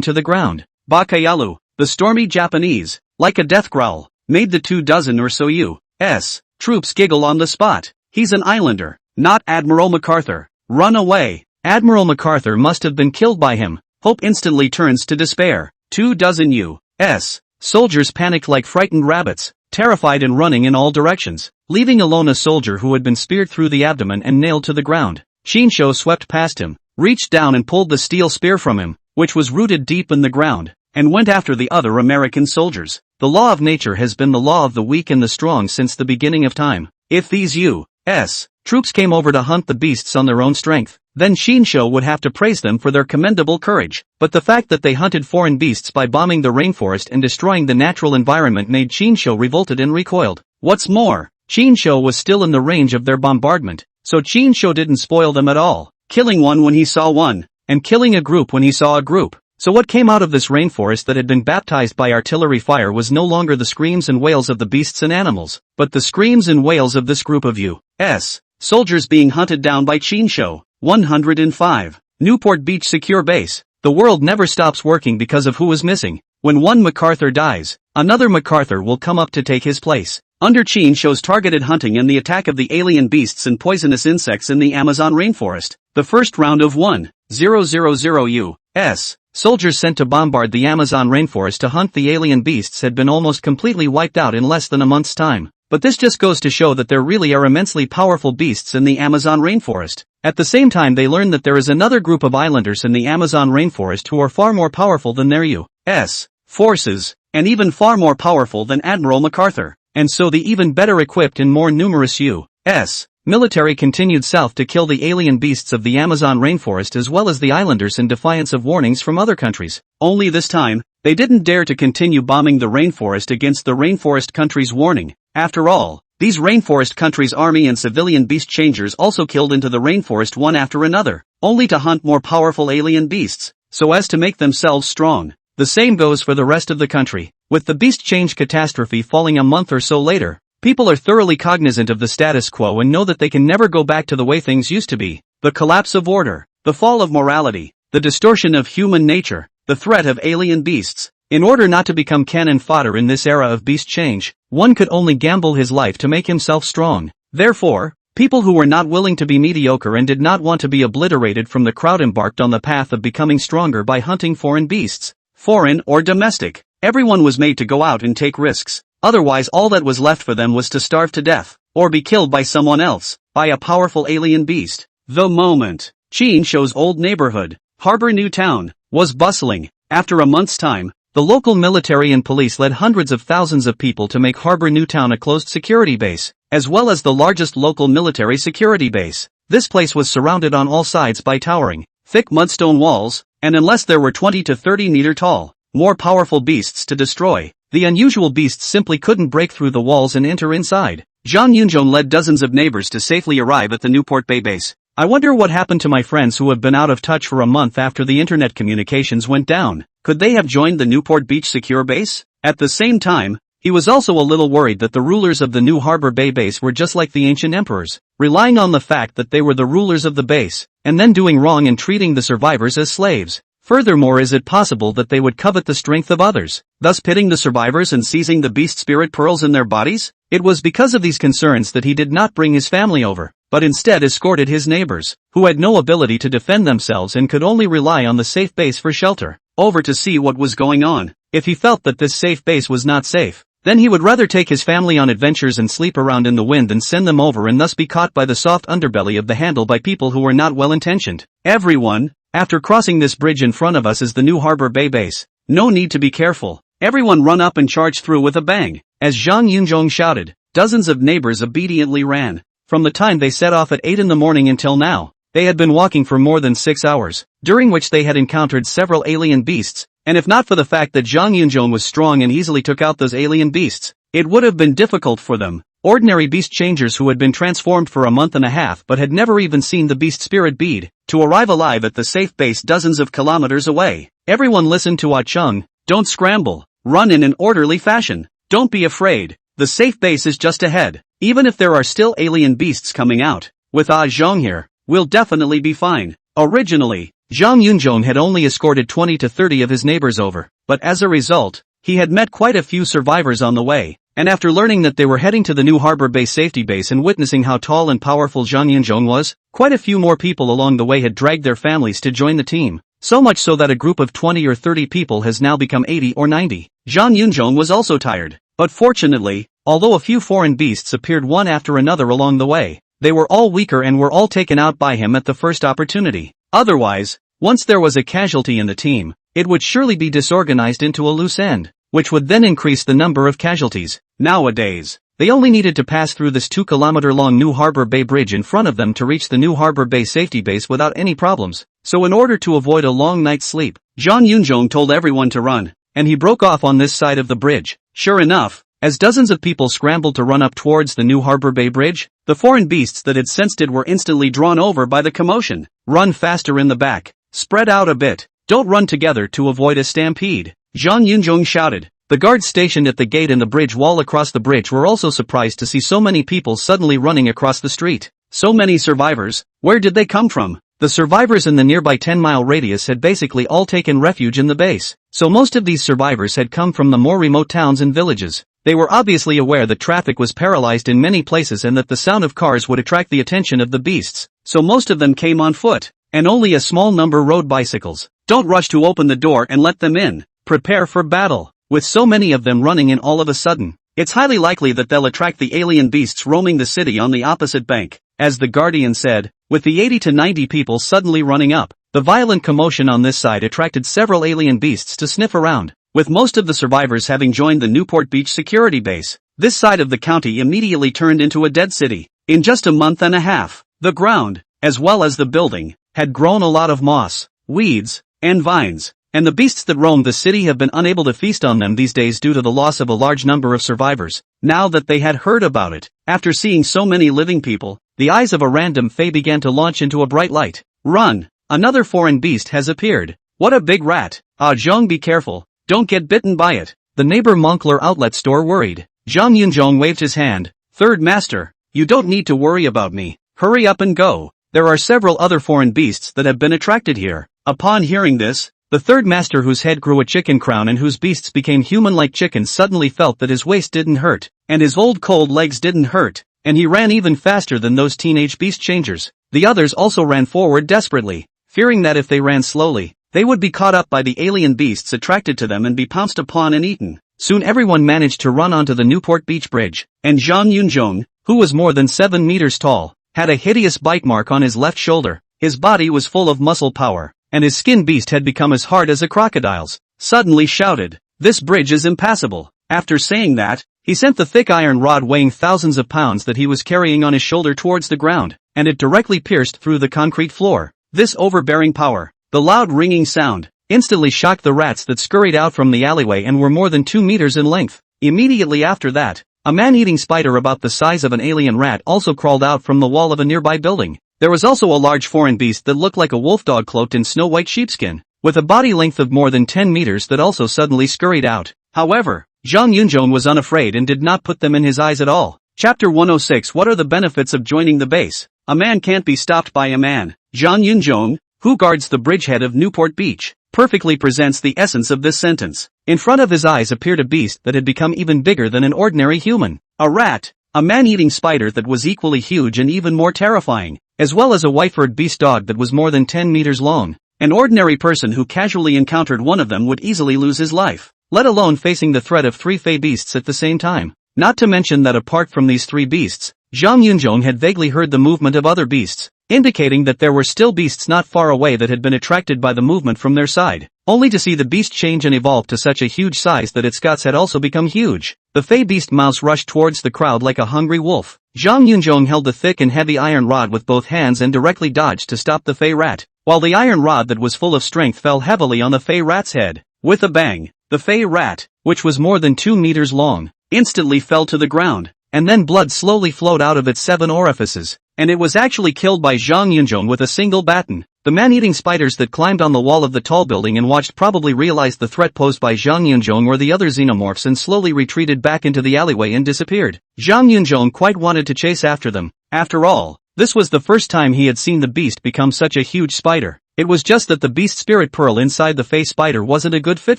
to the ground. Bakayalu, the stormy Japanese, like a death growl, made the 2 dozen or so U.S. Troops giggle on the spot. He's an islander, not Admiral MacArthur. Run away. Admiral MacArthur must have been killed by him. Hope instantly turns to despair. 24 U.S. soldiers panicked like frightened rabbits, terrified and running in all directions, leaving alone a soldier who had been speared through the abdomen and nailed to the ground. Shinsho swept past him, reached down and pulled the steel spear from him, which was rooted deep in the ground, and went after the other American soldiers. The law of nature has been the law of the weak and the strong since the beginning of time. If these U.S. troops came over to hunt the beasts on their own strength, then Shinsho would have to praise them for their commendable courage. But the fact that they hunted foreign beasts by bombing the rainforest and destroying the natural environment made Shinsho revolted and recoiled. What's more, Shinsho was still in the range of their bombardment, so Shinsho didn't spoil them at all, killing one when he saw one, and killing a group when he saw a group. So what came out of this rainforest that had been baptized by artillery fire was no longer the screams and wails of the beasts and animals, but the screams and wails of this group of U.S. soldiers being hunted down by Shinsho. 105. Newport Beach Secure Base. The world never stops working because of who is missing. When one MacArthur dies, another MacArthur will come up to take his place. Under Shinsho's targeted hunting and the attack of the alien beasts and poisonous insects in the Amazon rainforest, the first round of 1,000 U.S. soldiers sent to bombard the Amazon rainforest to hunt the alien beasts had been almost completely wiped out in less than a month's time. But this just goes to show that there really are immensely powerful beasts in the Amazon rainforest. At the same time they learn that there is another group of islanders in the Amazon rainforest who are far more powerful than their U.S. forces, and even far more powerful than Admiral MacArthur. And so the even better equipped and more numerous U.S. military continued south to kill the alien beasts of the Amazon rainforest as well as the islanders in defiance of warnings from other countries. Only this time, they didn't dare to continue bombing the rainforest against the rainforest country's warning. After all, these rainforest countries' army and civilian beast changers also killed into the rainforest one after another, only to hunt more powerful alien beasts, so as to make themselves strong. The same goes for the rest of the country. With the beast change catastrophe falling a month or so later, people are thoroughly cognizant of the status quo and know that they can never go back to the way things used to be. The collapse of order, the fall of morality, the distortion of human nature, the threat of alien beasts. In order not to become cannon fodder in this era of beast change, one could only gamble his life to make himself strong. Therefore, people who were not willing to be mediocre and did not want to be obliterated from the crowd embarked on the path of becoming stronger by hunting foreign beasts. Foreign or domestic, everyone was made to go out and take risks. Otherwise all that was left for them was to starve to death, or be killed by someone else, by a powerful alien beast. The moment Shinsho's old neighborhood, Harbor New Town, was bustling. After a month's time, the local military and police led hundreds of thousands of people to make Harbor New Town a closed security base, as well as the largest local military security base. This place was surrounded on all sides by towering, thick mudstone walls, and unless there were 20 to 30 meter tall, more powerful beasts to destroy, the unusual beasts simply couldn't break through the walls and enter inside. Zhang Yunzhong led dozens of neighbors to safely arrive at the Newport Bay base. I wonder what happened to my friends who have been out of touch for a month after the internet communications went down. Could they have joined the Newport Beach secure base? At the same time, he was also a little worried that the rulers of the new Harbor Bay base were just like the ancient emperors, relying on the fact that they were the rulers of the base, and then doing wrong and treating the survivors as slaves. Furthermore, is it possible that they would covet the strength of others, thus pitting the survivors and seizing the beast spirit pearls in their bodies? It was because of these concerns that he did not bring his family over, but instead escorted his neighbors, who had no ability to defend themselves and could only rely on the safe base for shelter, over to see what was going on. If he felt that this safe base was not safe, then he would rather take his family on adventures and sleep around in the wind than send them over and thus be caught by the soft underbelly of the handle by people who were not well-intentioned. Everyone, after crossing this bridge in front of us is the new Harbor Bay base. No need to be careful. Everyone run up and charge through with a bang. As Zhang Yunzhong shouted, dozens of neighbors obediently ran. From the time they set off at 8 in the morning until now, they had been walking for more than 6 hours, during which they had encountered several alien beasts, and if not for the fact that Zhang Yunzhong was strong and easily took out those alien beasts, it would have been difficult for them. Ordinary beast changers who had been transformed for a month and a half but had never even seen the beast spirit bead, to arrive alive at the safe base dozens of kilometers away. Everyone listen to Ah Chung. Don't scramble. Run in an orderly fashion. Don't be afraid. The safe base is just ahead. Even if there are still alien beasts coming out, with Ah Zhong here, we'll definitely be fine. Originally, Zhang Yunzhong had only escorted 20 to 30 of his neighbors over, but as a result, he had met quite a few survivors on the way. and after learning that they were heading to the new harbor base safety base and witnessing how tall and powerful Zhang Yunzhong was, quite a few more people along the way had dragged their families to join the team. So much so that a group of 20 or 30 people has now become 80 or 90. Zhang Yunzhong was also tired. But fortunately, although a few foreign beasts appeared one after another along the way, they were all weaker and were all taken out by him at the first opportunity. Otherwise, once there was a casualty in the team, it would surely be disorganized into a loose end, which would then increase the number of casualties. Nowadays, they only needed to pass through this 2-kilometer-long New Harbor Bay Bridge in front of them to reach the New Harbor Bay safety base without any problems. So in order to avoid a long night's sleep, Zhang Yunzhong told everyone to run, and he broke off on this side of the bridge. Sure enough, as dozens of people scrambled to run up towards the New Harbor Bay Bridge, the foreign beasts that had sensed it were instantly drawn over by the commotion. Run faster in the back. Spread out a bit. Don't run together to avoid a stampede, Zhang Yunzhong shouted. The guards stationed at the gate and the bridge wall across the bridge were also surprised to see so many people suddenly running across the street. So many survivors. Where did they come from? The survivors in the nearby 10-mile radius had basically all taken refuge in the base. So most of these survivors had come from the more remote towns and villages. They were obviously aware that traffic was paralyzed in many places and that the sound of cars would attract the attention of the beasts. So most of them came on foot, and only a small number rode bicycles. Don't rush to open the door and let them in. Prepare for battle. With so many of them running in all of a sudden, it's highly likely that they'll attract the alien beasts roaming the city on the opposite bank. As the Guardian said, with the 80 to 90 people suddenly running up, the violent commotion on this side attracted several alien beasts to sniff around. With most of the survivors having joined the Newport Beach security base, this side of the county immediately turned into a dead city. In just a month and a half, the ground, as well as the building, had grown a lot of moss, weeds, and vines, and the beasts that roamed the city have been unable to feast on them these days due to the loss of a large number of survivors. Now that they had heard about it, after seeing so many living people, the eyes of a random fae began to launch into a bright light. Run! Another foreign beast has appeared. What a big rat! Ah, Zhong, be careful. Don't get bitten by it. The neighbor Moncler outlet store worried. Zhang Yunzhong waved his hand. Third master, you don't need to worry about me. Hurry up and go. There are several other foreign beasts that have been attracted here. Upon hearing this, the third master, whose head grew a chicken crown and whose beasts became human-like chickens, suddenly felt that his waist didn't hurt, and his old cold legs didn't hurt, and he ran even faster than those teenage beast changers. The others also ran forward desperately, fearing that if they ran slowly, they would be caught up by the alien beasts attracted to them and be pounced upon and eaten. Soon everyone managed to run onto the Newport Beach Bridge, and Zhang Yunzhong, who was more than 7 meters tall, had a hideous bite mark on his left shoulder. His body was full of muscle power, and his skin beast had become as hard as a crocodile's. Suddenly shouted, "This bridge is impassable." After saying that, he sent the thick iron rod weighing thousands of pounds that he was carrying on his shoulder towards the ground, and it directly pierced through the concrete floor. This overbearing power, the loud ringing sound, instantly shocked the rats that scurried out from the alleyway and were more than 2 meters in length. Immediately after that, a man-eating spider about the size of an alien rat also crawled out from the wall of a nearby building. There was also a large foreign beast that looked like a wolf dog cloaked in snow-white sheepskin, with a body length of more than 10 meters that also suddenly scurried out. However, Zhang Yunzhong was unafraid and did not put them in his eyes at all. Chapter 106. What are the benefits of joining the base? A man can't be stopped by a man. Zhang Yunzhong, who guards the bridgehead of Newport Beach, perfectly presents the essence of this sentence. In front of his eyes appeared a beast that had become even bigger than an ordinary human. A rat, a man-eating spider that was equally huge and even more terrifying, as well as a white-furred beast dog that was more than 10 meters long. An ordinary person who casually encountered one of them would easily lose his life, let alone facing the threat of 3 fey beasts at the same time. Not to mention that apart from these 3 beasts, Zhang Yunzhong had vaguely heard the movement of other beasts, indicating that there were still beasts not far away that had been attracted by the movement from their side, only to see the beast change and evolve to such a huge size that its guts had also become huge. The fey beast mouse rushed towards the crowd like a hungry wolf. Zhang Yunzhong held the thick and heavy iron rod with both hands and directly dodged to stop the fey rat, while the iron rod that was full of strength fell heavily on the fey rat's head. With a bang, the fey rat, which was more than 2 meters long, instantly fell to the ground, and then blood slowly flowed out of its 7 orifices, and it was actually killed by Zhang Yunzhong with a single baton. The man-eating spiders that climbed on the wall of the tall building and watched probably realized the threat posed by Zhang Yunzhong or the other xenomorphs and slowly retreated back into the alleyway and disappeared. Zhang Yunzhong quite wanted to chase after them. After all, this was the first time he had seen the beast become such a huge spider. It was just that the beast spirit pearl inside the fey spider wasn't a good fit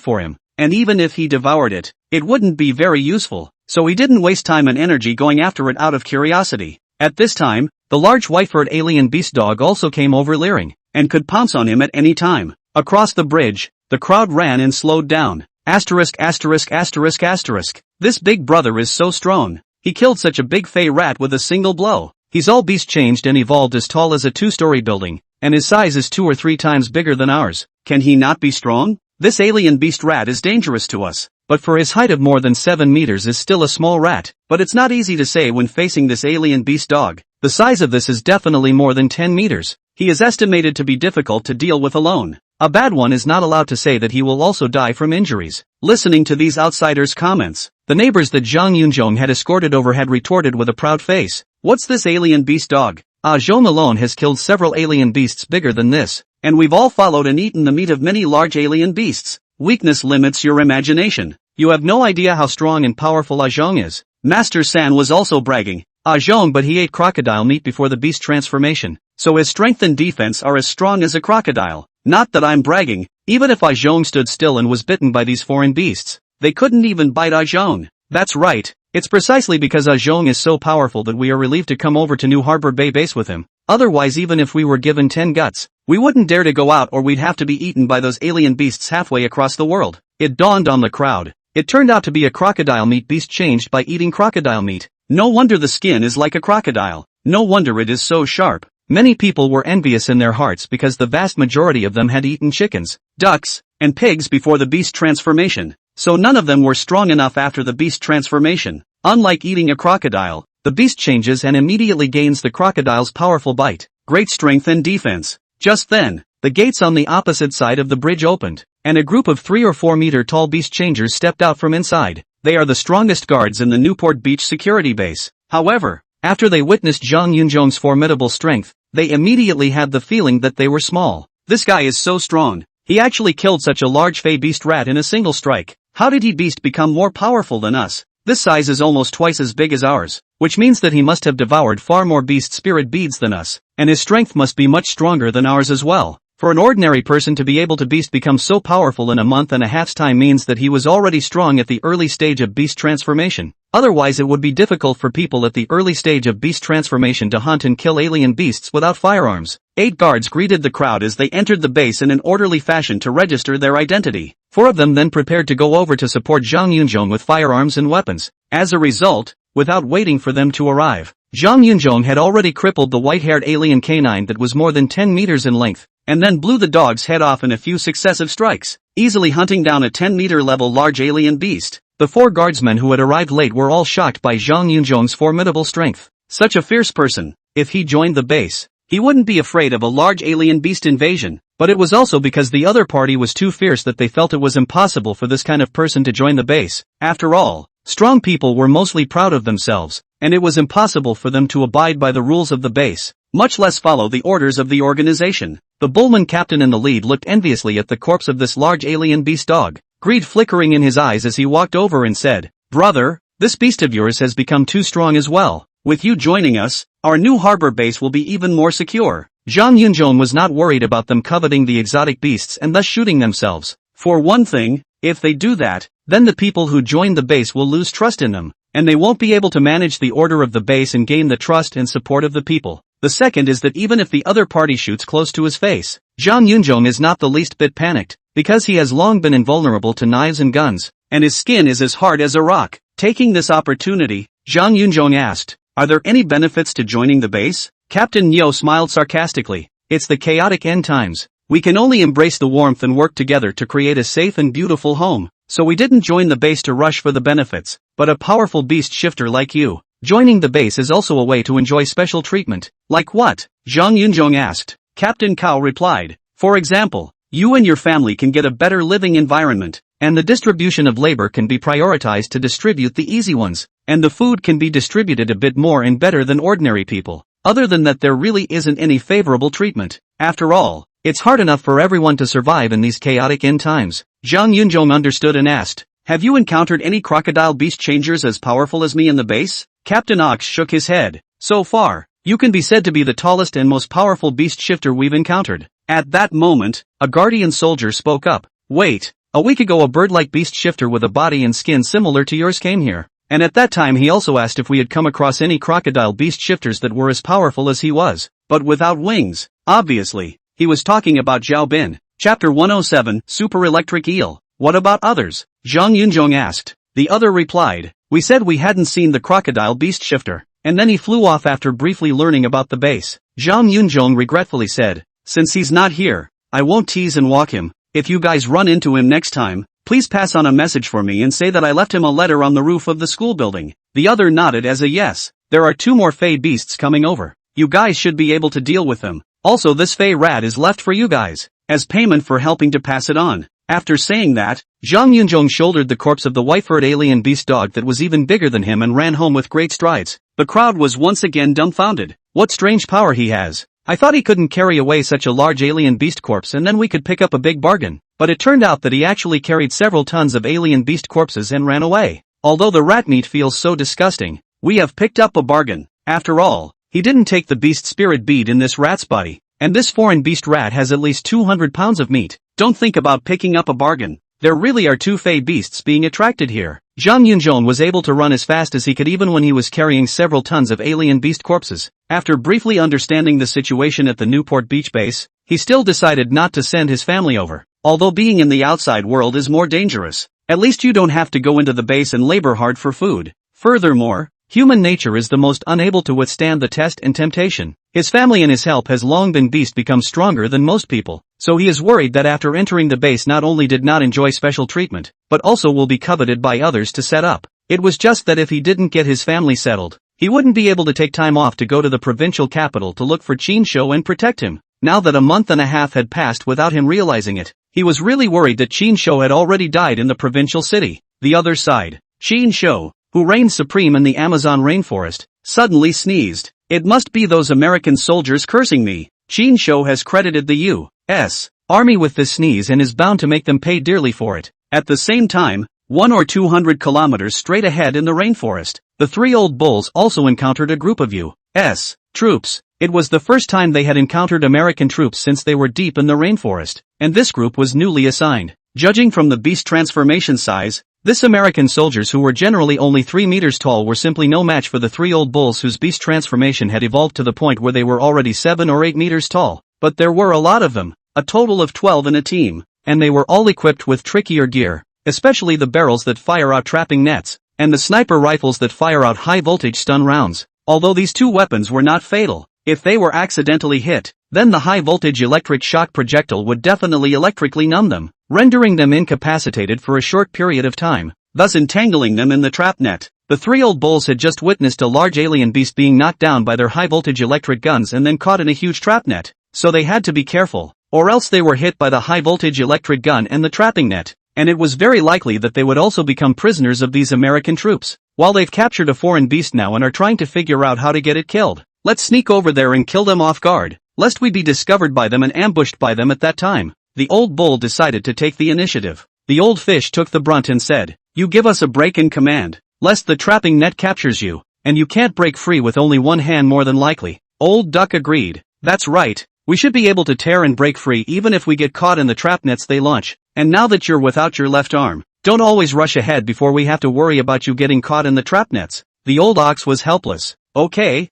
for him, and even if he devoured it, it wouldn't be very useful. so he didn't waste time and energy going after it out of curiosity. At this time, the large white-furred alien beast dog also came over leering, and could pounce on him at any time. Across the bridge, the crowd ran and slowed down. Asterisk asterisk asterisk asterisk. This big brother is so strong. He killed such a big fey rat with a single blow. He's all beast changed and evolved as tall as a 2-story building, and his size is 2 or 3 times bigger than ours. Can he not be strong? This alien beast rat is dangerous to us, but for his height of more than 7 meters is still a small rat. But it's not easy to say when facing this alien beast dog. The size of this is definitely more than 10 meters. He is estimated to be difficult to deal with alone. A bad one is not allowed to say that he will also die from injuries. Listening to these outsiders' comments, the neighbors that Zhang Yunzhong had escorted over had retorted with a proud face. What's this alien beast dog? Zhong alone has killed several alien beasts bigger than this, and we've all followed and eaten the meat of many large alien beasts. Weakness limits your imagination. You have no idea how strong and powerful Zhong is. Master San was also bragging. Zhong, but he ate crocodile meat before the beast transformation, so his strength and defense are as strong as a crocodile. Not that I'm bragging, even if Zhong stood still and was bitten by these foreign beasts, they couldn't even bite Zhong. That's right, it's precisely because Zhong is so powerful that we are relieved to come over to New Harbor Bay Base with him. Otherwise, even if we were given 10 guts, we wouldn't dare to go out, or we'd have to be eaten by those alien beasts halfway across the world. It dawned on the crowd. It turned out to be a crocodile meat beast changed by eating crocodile meat. No wonder the skin is like a crocodile. No wonder it is so sharp. Many people were envious in their hearts because the vast majority of them had eaten chickens, ducks, and pigs before the beast transformation, so none of them were strong enough after the beast transformation. Unlike eating a crocodile, the beast changes and immediately gains the crocodile's powerful bite, great strength and defense. Just then, the gates on the opposite side of the bridge opened, and a group of 3 or 4 meter tall beast changers stepped out from inside. They are the strongest guards in the Newport Beach security base. However, after they witnessed Zhang Yunzhong's formidable strength, they immediately had the feeling that they were small. This guy is so strong. He actually killed such a large fey beast rat in a single strike. How did he beast become more powerful than us? This size is almost twice as big as ours, which means that he must have devoured far more beast spirit beads than us, and his strength must be much stronger than ours as well. For an ordinary person to be able to beast become so powerful in a month and a half's time means that he was already strong at the early stage of beast transformation. Otherwise it would be difficult for people at the early stage of beast transformation to hunt and kill alien beasts without firearms. 8 guards greeted the crowd as they entered the base in an orderly fashion to register their identity. 4 of them then prepared to go over to support Zhang Yunzhong with firearms and weapons. As a result, without waiting for them to arrive, Zhang Yunzhong had already crippled the white-haired alien canine that was more than 10 meters in length, and then blew the dog's head off in a few successive strikes, easily hunting down a 10-meter level large alien beast. The 4 guardsmen who had arrived late were all shocked by Zhang Yunzhong's formidable strength. Such a fierce person, if he joined the base, he wouldn't be afraid of a large alien beast invasion, but it was also because the other party was too fierce that they felt it was impossible for this kind of person to join the base. After all, strong people were mostly proud of themselves, and it was impossible for them to abide by the rules of the base, much less follow the orders of the organization. The bullman captain in the lead looked enviously at the corpse of this large alien beast dog, greed flickering in his eyes as he walked over and said, "Brother, this beast of yours has become too strong as well. With you joining us, our new harbor base will be even more secure." Zhang Yunzhong was not worried about them coveting the exotic beasts and thus shooting themselves. For one thing, if they do that, then the people who join the base will lose trust in them, and they won't be able to manage the order of the base and gain the trust and support of the people. The second is that even if the other party shoots close to his face, Zhang Yunzhong is not the least bit panicked, because he has long been invulnerable to knives and guns, and his skin is as hard as a rock. Taking this opportunity, Zhang Yunzhong asked, "Are there any benefits to joining the base?" Captain Neo smiled sarcastically. "It's the chaotic end times. We can only embrace the warmth and work together to create a safe and beautiful home. So we didn't join the base to rush for the benefits, but a powerful beast shifter like you. Joining the base is also a way to enjoy special treatment." "Like what?" Zhang Yunzhong asked. Captain Cao replied, "For example, you and your family can get a better living environment, and the distribution of labor can be prioritized to distribute the easy ones, and the food can be distributed a bit more and better than ordinary people. Other than that, there really isn't any favorable treatment. After all, it's hard enough for everyone to survive in these chaotic end times." Zhang Yunzhong understood and asked, "Have you encountered any crocodile beast changers as powerful as me in the base?" Captain Ox shook his head. "So far, you can be said to be the tallest and most powerful beast shifter we've encountered." At that moment, a guardian soldier spoke up. "Wait, a week ago a bird-like beast shifter with a body and skin similar to yours came here, and at that time he also asked if we had come across any crocodile beast shifters that were as powerful as he was, but without wings. Obviously, he was talking about Zhao Bin. Chapter 107, Super Electric Eel. What about others? Zhang Yunzhong asked. The other replied, we said we hadn't seen the crocodile beast shifter, and then he flew off after briefly learning about the base. Zhang Yunzhong regretfully said, since he's not here, I won't tease and walk him. If you guys run into him next time, please pass on a message for me and say that I left him a letter on the roof of the school building. The other nodded as a yes. There are 2 more fey beasts coming over. You guys should be able to deal with them. Also, this fey rat is left for you guys, as payment for helping to pass it on. After saying that, Zhang Yunzhong shouldered the corpse of the white-furred alien beast dog that was even bigger than him and ran home with great strides. The crowd was once again dumbfounded. What strange power he has. I thought he couldn't carry away such a large alien beast corpse and then we could pick up a big bargain. But it turned out that he actually carried several tons of alien beast corpses and ran away. Although the rat meat feels so disgusting, we have picked up a bargain. After all, he didn't take the beast spirit bead in this rat's body, and this foreign beast rat has at least 200 pounds of meat. Don't think about picking up a bargain. There really are 2 fey beasts being attracted here. Zhang Yunzhong was able to run as fast as he could even when he was carrying several tons of alien beast corpses. After briefly understanding the situation at the Newport Beach base, he still decided not to send his family over. Although being in the outside world is more dangerous, at least you don't have to go into the base and labor hard for food. Furthermore, human nature is the most unable to withstand the test and temptation. His family and his help has long been become stronger than most people, so he is worried that after entering the base not only did not enjoy special treatment, but also will be coveted by others to set up. It was just that if he didn't get his family settled, he wouldn't be able to take time off to go to the provincial capital to look for Qin Shou and protect him. Now that a month and a half had passed without him realizing it, he was really worried that Qin Shou had already died in the provincial city. The other side, Qin Shou, who reigned supreme in the Amazon rainforest, suddenly sneezed. It must be those American soldiers cursing me. Qin Shou has credited the U.S. Army with this sneeze and is bound to make them pay dearly for it. At the same time, 100 or 200 kilometers straight ahead in the rainforest, the 3 old bulls also encountered a group of U.S. troops. It was the first time they had encountered American troops since they were deep in the rainforest, and this group was newly assigned. Judging from the beast transformation size, this American soldiers who were generally only 3 meters tall were simply no match for the 3 old bulls whose beast transformation had evolved to the point where they were already 7 or 8 meters tall. But there were a lot of them, a total of 12 in a team, and they were all equipped with trickier gear, especially the barrels that fire out trapping nets, and the sniper rifles that fire out high-voltage stun rounds. Although these 2 weapons were not fatal, if they were accidentally hit, then the high-voltage electric shock projectile would definitely electrically numb them, rendering them incapacitated for a short period of time, thus entangling them in the trap net. The 3 old bulls had just witnessed a large alien beast being knocked down by their high-voltage electric guns and then caught in a huge trap net, so they had to be careful, or else they were hit by the high-voltage electric gun and the trapping net, and it was very likely that they would also become prisoners of these American troops. While they've captured a foreign beast now and are trying to figure out how to get it killed, let's sneak over there and kill them off guard, lest we be discovered by them and ambushed by them at that time. The old bull decided to take the initiative. The old fish took the brunt and said, you give us a break in command, lest the trapping net captures you, and you can't break free with only one hand more than likely. Old duck agreed. That's right, we should be able to tear and break free even if we get caught in the trap nets they launch. And now that you're without your left arm, don't always rush ahead before we have to worry about you getting caught in the trap nets. The old ox was helpless. Okay,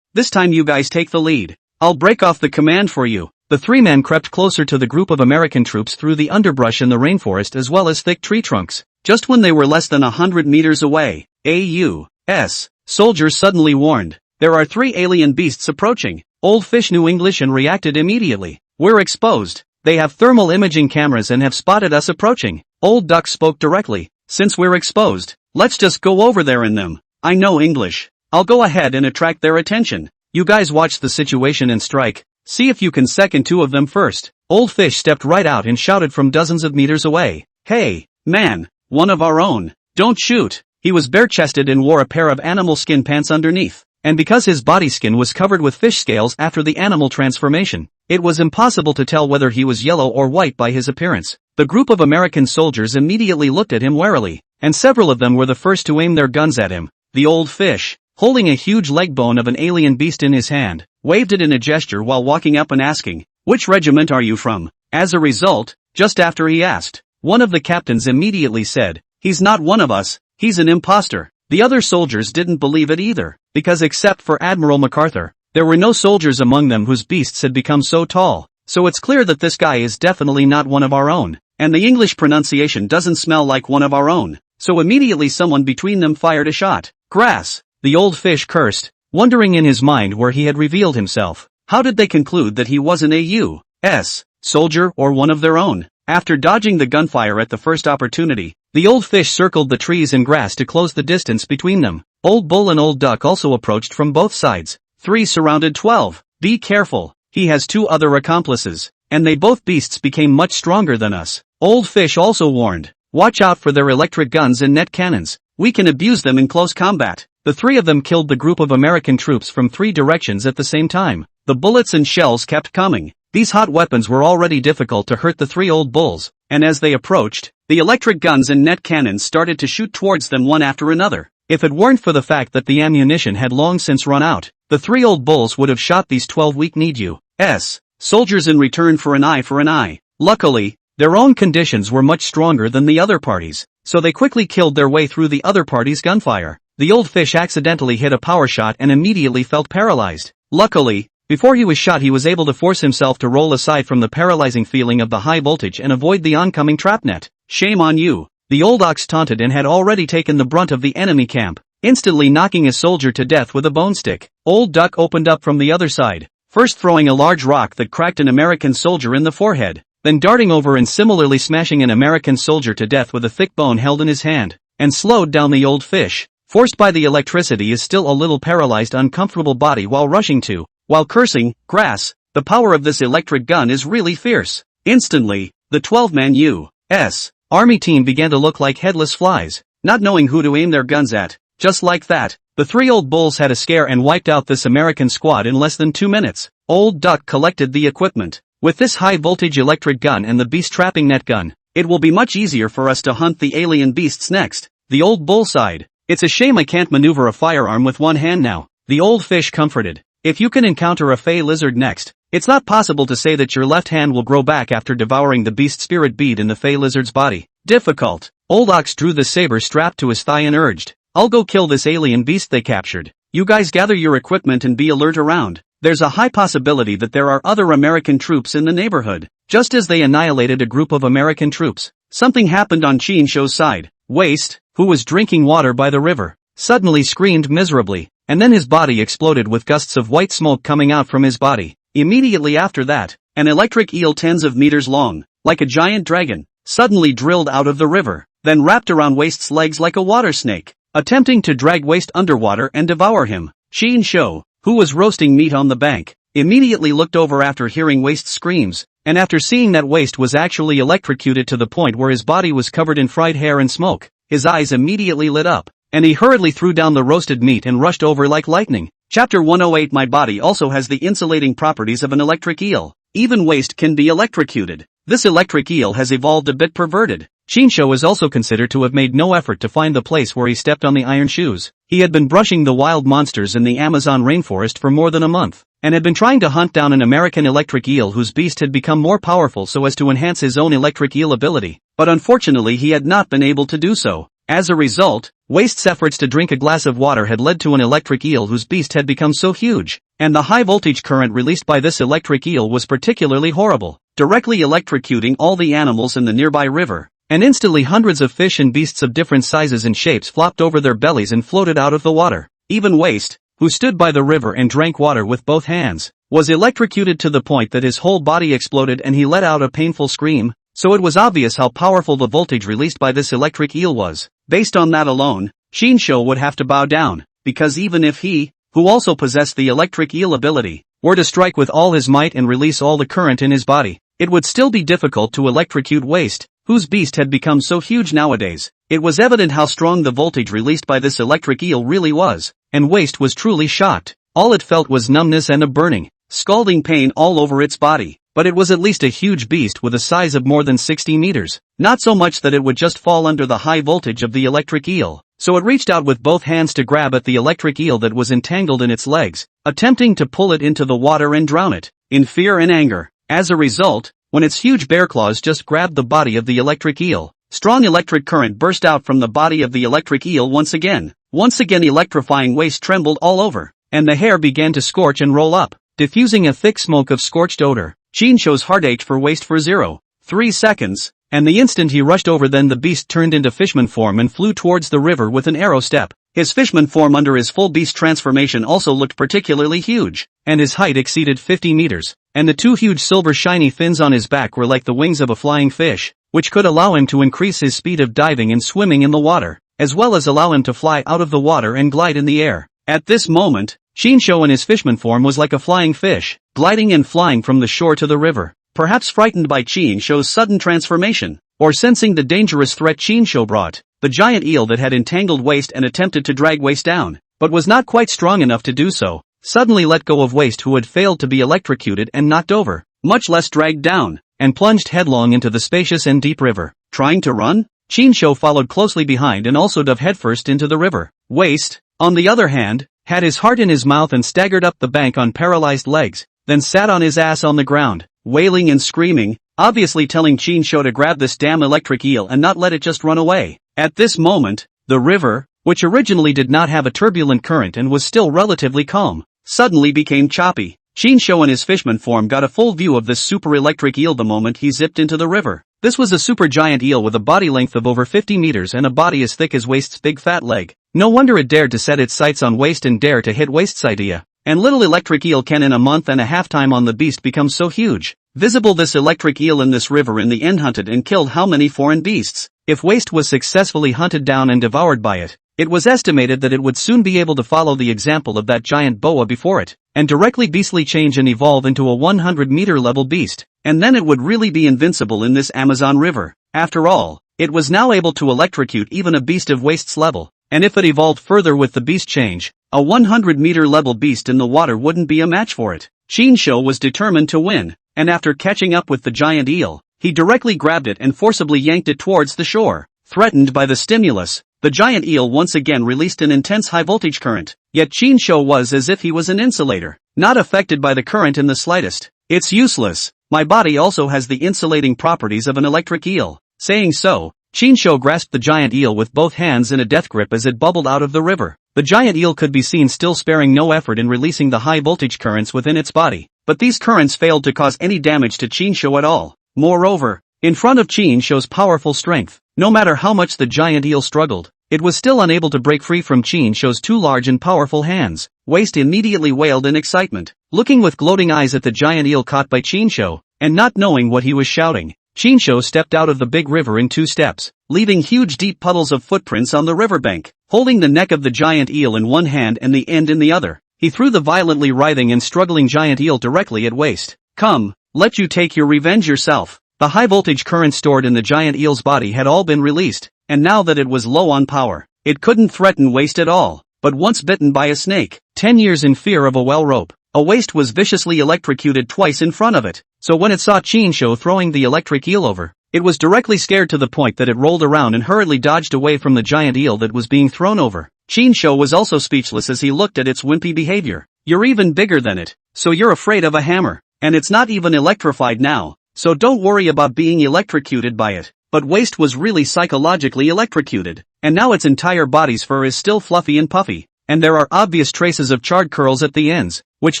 this time you guys take the lead. I'll break off the command for you. The 3 men crept closer to the group of American troops through the underbrush in the rainforest as well as thick tree trunks. Just when they were less than 100 meters away, a U.S. soldier suddenly warned, there are 3 alien beasts approaching. Old fish knew English and reacted immediately. We're exposed. They have thermal imaging cameras and have spotted us approaching. Old duck spoke directly. Since we're exposed, let's just go over there in them. I know English. I'll go ahead and attract their attention. You guys watch the situation and strike. See if you can second 2 of them first. Old fish stepped right out and shouted from dozens of meters away. Hey, man, one of our own. Don't shoot. He was bare-chested and wore a pair of animal skin pants underneath. And because his body skin was covered with fish scales after the animal transformation, it was impossible to tell whether he was yellow or white by his appearance. The group of American soldiers immediately looked at him warily, and several of them were the first to aim their guns at him. The old fish, holding a huge leg bone of an alien beast in his hand, waved it in a gesture while walking up and asking, which regiment are you from? As a result, just after he asked, one of the captains immediately said, he's not one of us, he's an imposter. The other soldiers didn't believe it either, because except for Admiral MacArthur, there were no soldiers among them whose beasts had become so tall, so it's clear that this guy is definitely not one of our own, and the English pronunciation doesn't smell like one of our own, so immediately someone between them fired a shot. Grass, the old fish cursed, wondering in his mind where he had revealed himself. How did they conclude that he was an AU.S. soldier or one of their own? After dodging the gunfire at the first opportunity, the old fish circled the trees and grass to close the distance between them. Old Bull and Old Duck also approached from both sides. 3 surrounded 12. Be careful, he has 2 other accomplices, and they both beasts became much stronger than us. Old Fish also warned, watch out for their electric guns and net cannons, we can abuse them in close combat. The 3 of them killed the group of American troops from 3 directions at the same time. The bullets and shells kept coming. These hot weapons were already difficult to hurt the 3 old bulls, and as they approached, the electric guns and net cannons started to shoot towards them one after another. If it weren't for the fact that the ammunition had long since run out, the 3 old bulls would have shot these 12 weak-kneed U.S. soldiers in return for an eye for an eye. Luckily, their own conditions were much stronger than the other parties, so they quickly killed their way through the other party's gunfire. The old fish accidentally hit a power shot and immediately felt paralyzed. Luckily, before he was shot he was able to force himself to roll aside from the paralyzing feeling of the high voltage and avoid the oncoming trap net. Shame on you. The old ox taunted and had already taken the brunt of the enemy camp, instantly knocking a soldier to death with a bone stick. Old Duck opened up from the other side, first throwing a large rock that cracked an American soldier in the forehead, then darting over and similarly smashing an American soldier to death with a thick bone held in his hand, and slowed down the old fish, forced by the electricity is still a little paralyzed uncomfortable body while rushing to, while cursing, grass, the power of this electric gun is really fierce. Instantly, the 12-man U.S. Army team began to look like headless flies, not knowing who to aim their guns at. Just like that, the 3 old bulls had a scare and wiped out this American squad in less than 2 minutes. Old Duck collected the equipment. With this high-voltage electric gun and the beast-trapping net gun, it will be much easier for us to hunt the alien beasts next. The old bull sighed. It's a shame I can't maneuver a firearm with one hand now. The old fish comforted. If you can encounter a fey lizard next, it's not possible to say that your left hand will grow back after devouring the beast spirit bead in the fey lizard's body. Difficult. Old Ox drew the saber strapped to his thigh and urged, I'll go kill this alien beast they captured. You guys gather your equipment and be alert around. There's a high possibility that there are other American troops in the neighborhood. Just as they annihilated a group of American troops, something happened on Chinsho's side. Waste, who was drinking water by the river, suddenly screamed miserably, and then his body exploded with gusts of white smoke coming out from his body. Immediately after that, an electric eel tens of meters long, like a giant dragon, suddenly drilled out of the river, then wrapped around Waste's legs like a water snake, attempting to drag Waste underwater and devour him. Chinsho, who was roasting meat on the bank, immediately looked over after hearing Waste's screams, and after seeing that Waste was actually electrocuted to the point where his body was covered in fried hair and smoke, his eyes immediately lit up, and he hurriedly threw down the roasted meat and rushed over like lightning. Chapter 108. My body also has the insulating properties of an electric eel. Even Waste can be electrocuted. This electric eel has evolved a bit perverted. Chinsho is also considered to have made no effort to find the place where he stepped on the iron shoes. He had been brushing the wild monsters in the Amazon rainforest for more than a month, and had been trying to hunt down an American electric eel whose beast had become more powerful so as to enhance his own electric eel ability, but unfortunately he had not been able to do so. As a result, Waste's efforts to drink a glass of water had led to an electric eel whose beast had become so huge, and the high voltage current released by this electric eel was particularly horrible, directly electrocuting all the animals in the nearby river. And instantly hundreds of fish and beasts of different sizes and shapes flopped over their bellies and floated out of the water. Even Waste, who stood by the river and drank water with both hands, was electrocuted to the point that his whole body exploded and he let out a painful scream, so it was obvious how powerful the voltage released by this electric eel was. Based on that alone, Chinsho would have to bow down, because even if he, who also possessed the electric eel ability, were to strike with all his might and release all the current in his body, it would still be difficult to electrocute Waste, whose beast had become so huge nowadays. It was evident how strong the voltage released by this electric eel really was, and Waste was truly shocked. All it felt was numbness and a burning, scalding pain all over its body, but it was at least a huge beast with a size of more than 60 meters, not so much that it would just fall under the high voltage of the electric eel, so it reached out with both hands to grab at the electric eel that was entangled in its legs, attempting to pull it into the water and drown it, in fear and anger. As a result, when its huge bear claws just grabbed the body of the electric eel, strong electric current burst out from the body of the electric eel once again. Once again electrifying waste trembled all over, and the hair began to scorch and roll up, diffusing a thick smoke of scorched odor. Chinsho's heart ached for waste for 0.3 seconds, and the instant he rushed over then the beast turned into fishman form and flew towards the river with an arrow step. His fishman form under his full beast transformation also looked particularly huge, and his height exceeded 50 meters, and the two huge silver shiny fins on his back were like the wings of a flying fish, which could allow him to increase his speed of diving and swimming in the water, as well as allow him to fly out of the water and glide in the air. At this moment, Chinsho in his fishman form was like a flying fish, gliding and flying from the shore to the river, perhaps frightened by Chinsho's sudden transformation, or sensing the dangerous threat Chinsho brought. The giant eel that had entangled Waste and attempted to drag Waste down, but was not quite strong enough to do so, suddenly let go of Waste who had failed to be electrocuted and knocked over, much less dragged down, and plunged headlong into the spacious and deep river. Trying to run? Chinsho followed closely behind and also dove headfirst into the river. Waste, on the other hand, had his heart in his mouth and staggered up the bank on paralyzed legs, then sat on his ass on the ground, wailing and screaming, obviously telling Chinsho to grab this damn electric eel and not let it just run away. At this moment, the river, which originally did not have a turbulent current and was still relatively calm, suddenly became choppy. Chinsho in his fishman form got a full view of this super electric eel the moment he zipped into the river. This was a super giant eel with a body length of over 50 meters and a body as thick as Waste's big fat leg. No wonder it dared to set its sights on Waste and dare to hit Waste's idea. And little electric eel can in a month and a half time on the beast become so huge. Visible this electric eel in this river in the end hunted and killed how many foreign beasts? If Waste was successfully hunted down and devoured by it, it was estimated that it would soon be able to follow the example of that giant boa before it, and directly beastly change and evolve into a 100-meter level beast, and then it would really be invincible in this Amazon river. After all, it was now able to electrocute even a beast of Waste's level, and if it evolved further with the beast change, a 100-meter level beast in the water wouldn't be a match for it. Chinsho was determined to win, and after catching up with the giant eel, he directly grabbed it and forcibly yanked it towards the shore. Threatened by the stimulus, the giant eel once again released an intense high-voltage current, yet Chinsho was as if he was an insulator, not affected by the current in the slightest. It's useless. My body also has the insulating properties of an electric eel. Saying so, Chinsho grasped the giant eel with both hands in a death grip as it bubbled out of the river. The giant eel could be seen still sparing no effort in releasing the high-voltage currents within its body, but these currents failed to cause any damage to Chinsho at all. Moreover, in front of Chinsho's powerful strength, no matter how much the giant eel struggled, it was still unable to break free from Chinsho's two large and powerful hands. Waste immediately wailed in excitement, looking with gloating eyes at the giant eel caught by Chinsho, and not knowing what he was shouting. Chinsho stepped out of the big river in 2 steps, leaving huge deep puddles of footprints on the riverbank. Holding the neck of the giant eel in one hand and the end in the other, he threw the violently writhing and struggling giant eel directly at Waste. Come, let you take your revenge yourself. The high-voltage current stored in the giant eel's body had all been released, and now that it was low on power, it couldn't threaten Waste at all. But once bitten by a snake, 10 years in fear of a well rope, a Waste was viciously electrocuted twice in front of it. So when it saw Chinsho throwing the electric eel over, it was directly scared to the point that it rolled around and hurriedly dodged away from the giant eel that was being thrown over. Chinsho was also speechless as he looked at its wimpy behavior. You're even bigger than it, so you're afraid of a hammer, and it's not even electrified now, so don't worry about being electrocuted by it. But Waste was really psychologically electrocuted, and now its entire body's fur is still fluffy and puffy, and there are obvious traces of charred curls at the ends, which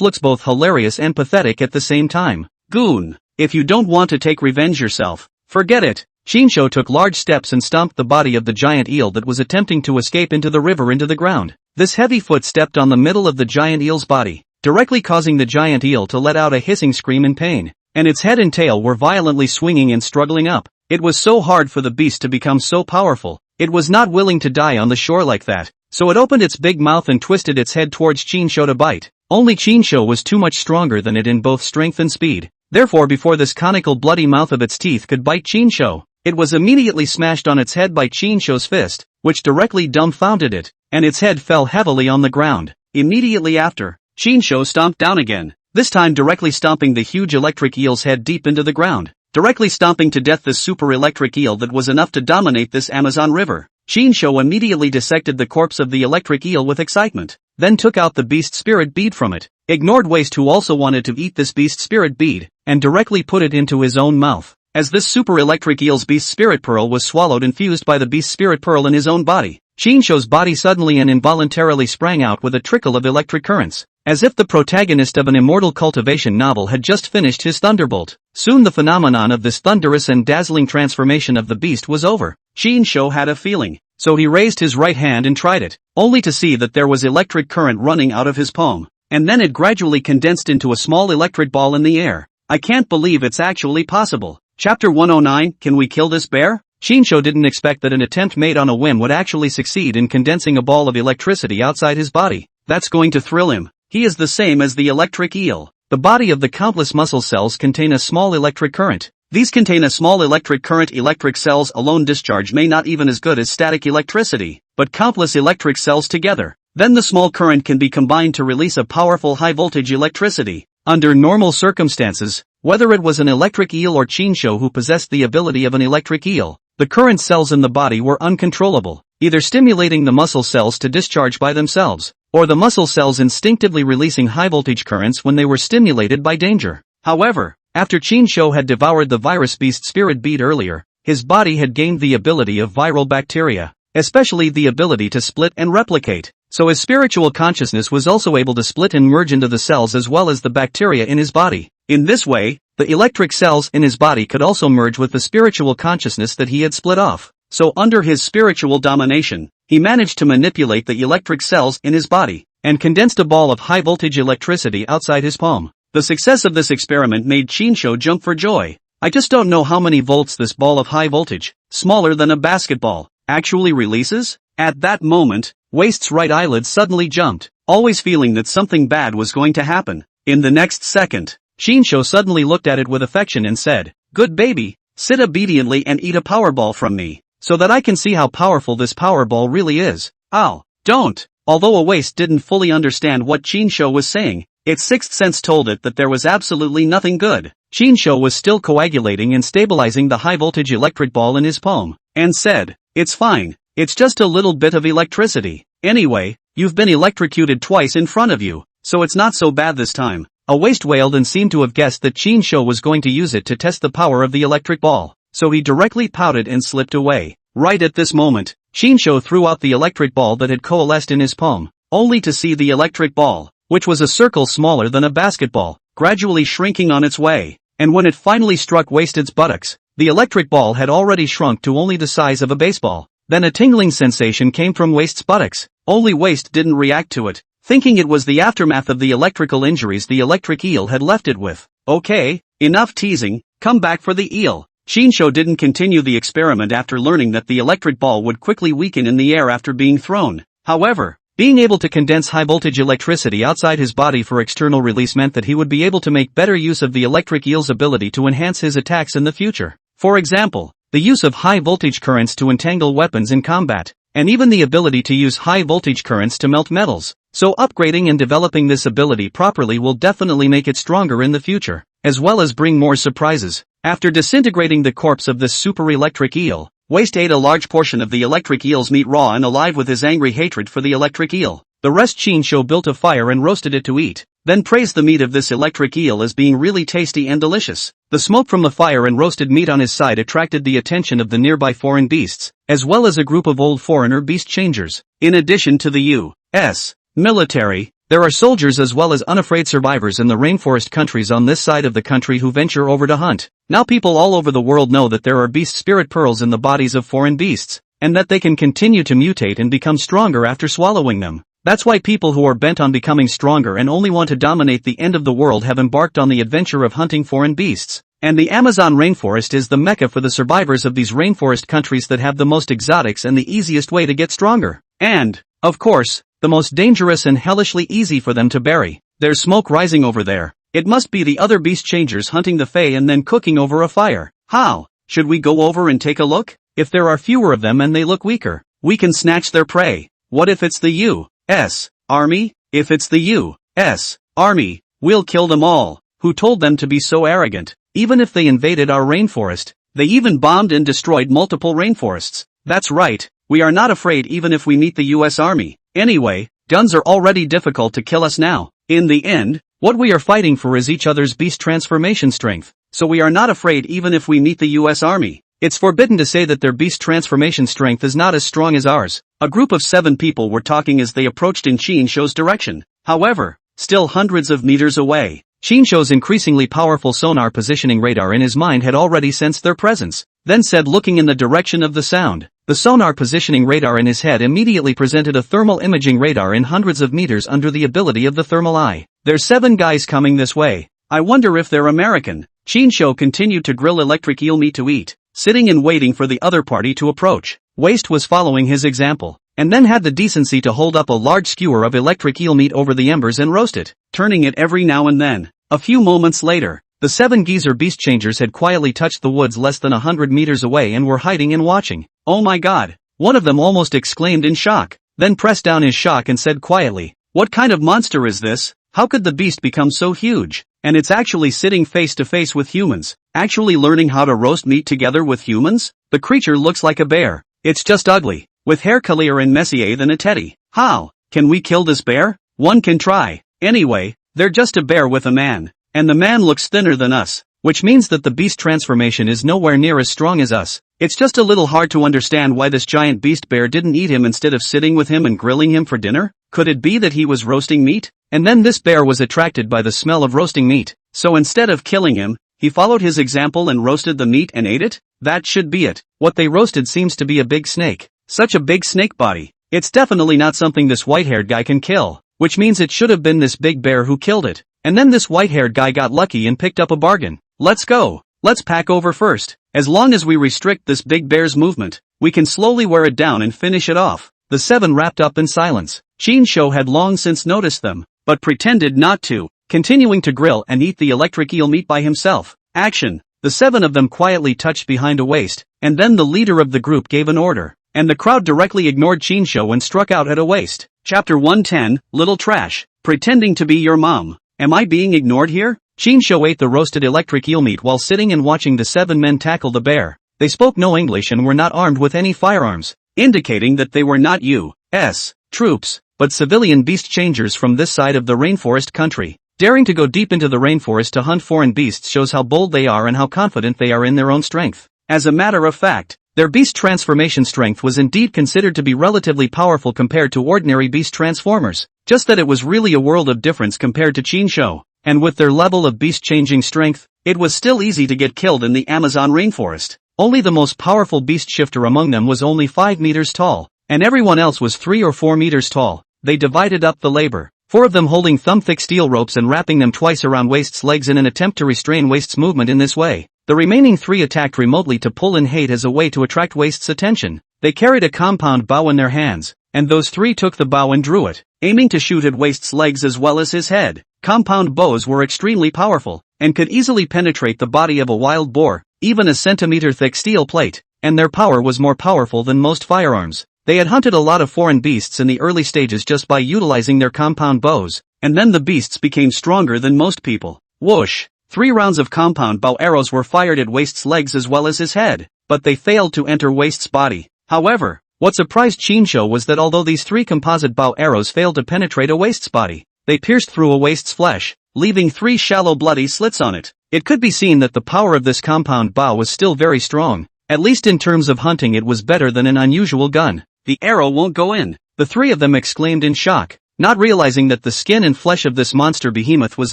looks both hilarious and pathetic at the same time. Goon, if you don't want to take revenge yourself, forget it. Chinsho took large steps and stomped the body of the giant eel that was attempting to escape into the river into the ground. This heavy foot stepped on the middle of the giant eel's body, directly causing the giant eel to let out a hissing scream in pain, and its head and tail were violently swinging and struggling up. It was so hard for the beast to become so powerful, it was not willing to die on the shore like that, so it opened its big mouth and twisted its head towards Chinsho to bite. Only Chinsho was too much stronger than it in both strength and speed. Therefore before this conical bloody mouth of its teeth could bite Chinsho, it was immediately smashed on its head by Chinsho's fist, which directly dumbfounded it, and its head fell heavily on the ground. Immediately after, Chinsho stomped down again, this time directly stomping the huge electric eel's head deep into the ground, directly stomping to death this super electric eel that was enough to dominate this Amazon river. Chinsho immediately dissected the corpse of the electric eel with excitement, then took out the beast spirit bead from it, ignored Waste who also wanted to eat this beast spirit bead, and directly put it into his own mouth. As this super electric eel's beast spirit pearl was swallowed and fused by the beast spirit pearl in his own body, Chinsho's body suddenly and involuntarily sprang out with a trickle of electric currents, as if the protagonist of an immortal cultivation novel had just finished his thunderbolt. Soon the phenomenon of this thunderous and dazzling transformation of the beast was over. Chinsho had a feeling, so he raised his right hand and tried it, only to see that there was electric current running out of his palm, and then it gradually condensed into a small electric ball in the air. I can't believe it's actually possible. Chapter 109, Can we kill this bear? Chinsho didn't expect that an attempt made on a whim would actually succeed in condensing a ball of electricity outside his body. That's going to thrill him. He is the same as the electric eel. The body of the countless muscle cells contain a small electric current. These contain a small electric current. Electric cells alone discharge may not even as good as static electricity, but countless electric cells together. Then the small current can be combined to release a powerful high-voltage electricity. Under normal circumstances, whether it was an electric eel or Chinsho who possessed the ability of an electric eel, the current cells in the body were uncontrollable, either stimulating the muscle cells to discharge by themselves, or the muscle cells instinctively releasing high-voltage currents when they were stimulated by danger. However, after Chinsho had devoured the virus beast spirit bead earlier, his body had gained the ability of viral bacteria, especially the ability to split and replicate. So his spiritual consciousness was also able to split and merge into the cells as well as the bacteria in his body. In this way, the electric cells in his body could also merge with the spiritual consciousness that he had split off. So under his spiritual domination, he managed to manipulate the electric cells in his body, and condensed a ball of high-voltage electricity outside his palm. The success of this experiment made Chinsho jump for joy. I just don't know how many volts this ball of high voltage, smaller than a basketball, actually releases? At that moment, Waist's right eyelid suddenly jumped, always feeling that something bad was going to happen. In the next second, Chinsho suddenly looked at it with affection and said, "Good baby, sit obediently and eat a powerball from me, so that I can see how powerful this powerball really is." Ow, don't! Although Waist didn't fully understand what Chinsho was saying, its sixth sense told it that there was absolutely nothing good. Chinsho was still coagulating and stabilizing the high-voltage electric ball in his palm, and said, "It's fine, it's just a little bit of electricity. Anyway, you've been electrocuted twice in front of you, so it's not so bad this time." Waist wailed and seemed to have guessed that Chinsho was going to use it to test the power of the electric ball, so he directly pouted and slipped away. Right at this moment, Chinsho threw out the electric ball that had coalesced in his palm, only to see the electric ball, which was a circle smaller than a basketball, gradually shrinking on its way, and when it finally struck Wasted's buttocks, the electric ball had already shrunk to only the size of a baseball. Then a tingling sensation came from Wasted's buttocks, only Waist didn't react to it, thinking it was the aftermath of the electrical injuries the electric eel had left it with. Okay, enough teasing, come back for the eel. Chinsho didn't continue the experiment after learning that the electric ball would quickly weaken in the air after being thrown. However, being able to condense high-voltage electricity outside his body for external release meant that he would be able to make better use of the electric eel's ability to enhance his attacks in the future. For example, the use of high-voltage currents to entangle weapons in combat, and even the ability to use high-voltage currents to melt metals. So upgrading and developing this ability properly will definitely make it stronger in the future, as well as bring more surprises. After disintegrating the corpse of this super electric eel, Waist ate a large portion of the electric eel's meat raw and alive with his angry hatred for the electric eel. The rest Chinsho built a fire and roasted it to eat, then praised the meat of this electric eel as being really tasty and delicious. The smoke from the fire and roasted meat on his side attracted the attention of the nearby foreign beasts, as well as a group of old foreigner beast changers. In addition to the U.S. military, there are soldiers as well as unafraid survivors in the rainforest countries on this side of the country who venture over to hunt. Now people all over the world know that there are beast spirit pearls in the bodies of foreign beasts, and that they can continue to mutate and become stronger after swallowing them. That's why people who are bent on becoming stronger and only want to dominate the end of the world have embarked on the adventure of hunting foreign beasts. And the Amazon rainforest is the mecca for the survivors of these rainforest countries that have the most exotics and the easiest way to get stronger. And, of course, the most dangerous and hellishly easy for them to bury. There's smoke rising over there. It must be the other beast changers hunting the Fae and then cooking over a fire. How? Should we go over and take a look? If there are fewer of them and they look weaker, we can snatch their prey. What if it's the U.S. Army? If it's the U.S. Army, we'll kill them all. Who told them to be so arrogant? Even if they invaded our rainforest, they even bombed and destroyed multiple rainforests. That's right, we are not afraid even if we meet the U.S. Army. Anyway, guns are already difficult to kill us now. In the end, what we are fighting for is each other's beast transformation strength. so we are not afraid even if we meet the US Army. It's forbidden to say that their beast transformation strength is not as strong as ours. A group of 7 people were talking as they approached in Chinsho's direction. However, still hundreds of meters away, Chinsho's increasingly powerful sonar positioning radar in his mind had already sensed their presence, then said, looking in the direction of the sound. The sonar positioning radar in his head immediately presented a thermal imaging radar in hundreds of meters under the ability of the thermal eye. There's 7 guys coming this way. I wonder if they're American. Chinsho continued to grill electric eel meat to eat, sitting and waiting for the other party to approach. Waste was following his example, and then had the decency to hold up a large skewer of electric eel meat over the embers and roast it, turning it every now and then. A few moments later, the 7 geezer beast changers had quietly touched the woods less than 100 meters away and were hiding and watching. Oh my god! One of them almost exclaimed in shock, then pressed down his shock and said quietly, "What kind of monster is this? How could the beast become so huge? And it's actually sitting face to face with humans, actually learning how to roast meat together with humans? The creature looks like a bear. It's just ugly, with hair clearer and messier than a teddy. How? Can we kill this bear? One can try. Anyway, they're just a bear with a man, and the man looks thinner than us, which means that the beast transformation is nowhere near as strong as us. It's just a little hard to understand why this giant beast bear didn't eat him instead of sitting with him and grilling him for dinner. Could it be that he was roasting meat? And then this bear was attracted by the smell of roasting meat, so instead of killing him, he followed his example and roasted the meat and ate it? That should be it. What they roasted seems to be a big snake. Such a big snake body. It's definitely not something this white-haired guy can kill, which means it should have been this big bear who killed it. And then this white-haired guy got lucky and picked up a bargain. Let's go. Let's pack over first. As long as we restrict this big bear's movement, we can slowly wear it down and finish it off. The 7 wrapped up in silence. Chinsho had long since noticed them, but pretended not to, continuing to grill and eat the electric eel meat by himself. Action. The 7 of them quietly touched behind a waist, and then the leader of the group gave an order, and the crowd directly ignored Chinsho and struck out at a waist. Chapter 110, Little Trash. Pretending to be your mom. Am I being ignored here? Chinsho ate the roasted electric eel meat while sitting and watching the 7 men tackle the bear. They spoke no English and were not armed with any firearms, indicating that they were not U.S. troops, but civilian beast changers from this side of the rainforest country. Daring to go deep into the rainforest to hunt foreign beasts shows how bold they are and how confident they are in their own strength. As a matter of fact, their beast transformation strength was indeed considered to be relatively powerful compared to ordinary beast transformers, just that it was really a world of difference compared to Chinsho. And with their level of beast-changing strength, it was still easy to get killed in the Amazon rainforest. Only the most powerful beast shifter among them was only 5 meters tall, and everyone else was 3 or 4 meters tall. They divided up the labor, 4 of them holding thumb-thick steel ropes and wrapping them twice around Waste's legs in an attempt to restrain Waste's movement in this way. The remaining 3 attacked remotely to pull in hate as a way to attract Waste's attention. They carried a compound bow in their hands, and those 3 took the bow and drew it, aiming to shoot at Waste's legs as well as his head. Compound bows were extremely powerful, and could easily penetrate the body of a wild boar, even a centimeter-thick steel plate, and their power was more powerful than most firearms. They had hunted a lot of foreign beasts in the early stages just by utilizing their compound bows, and then the beasts became stronger than most people. Whoosh! 3 rounds of compound bow arrows were fired at Waste's legs as well as his head, but they failed to enter Waste's body. However, what surprised Chinsho was that although these 3 composite bow arrows failed to penetrate a Waste's body, they pierced through a Waste's flesh, leaving 3 shallow bloody slits on it. It could be seen that the power of this compound bow was still very strong. At least in terms of hunting it was better than an unusual gun. The arrow won't go in. The 3 of them exclaimed in shock, not realizing that the skin and flesh of this monster behemoth was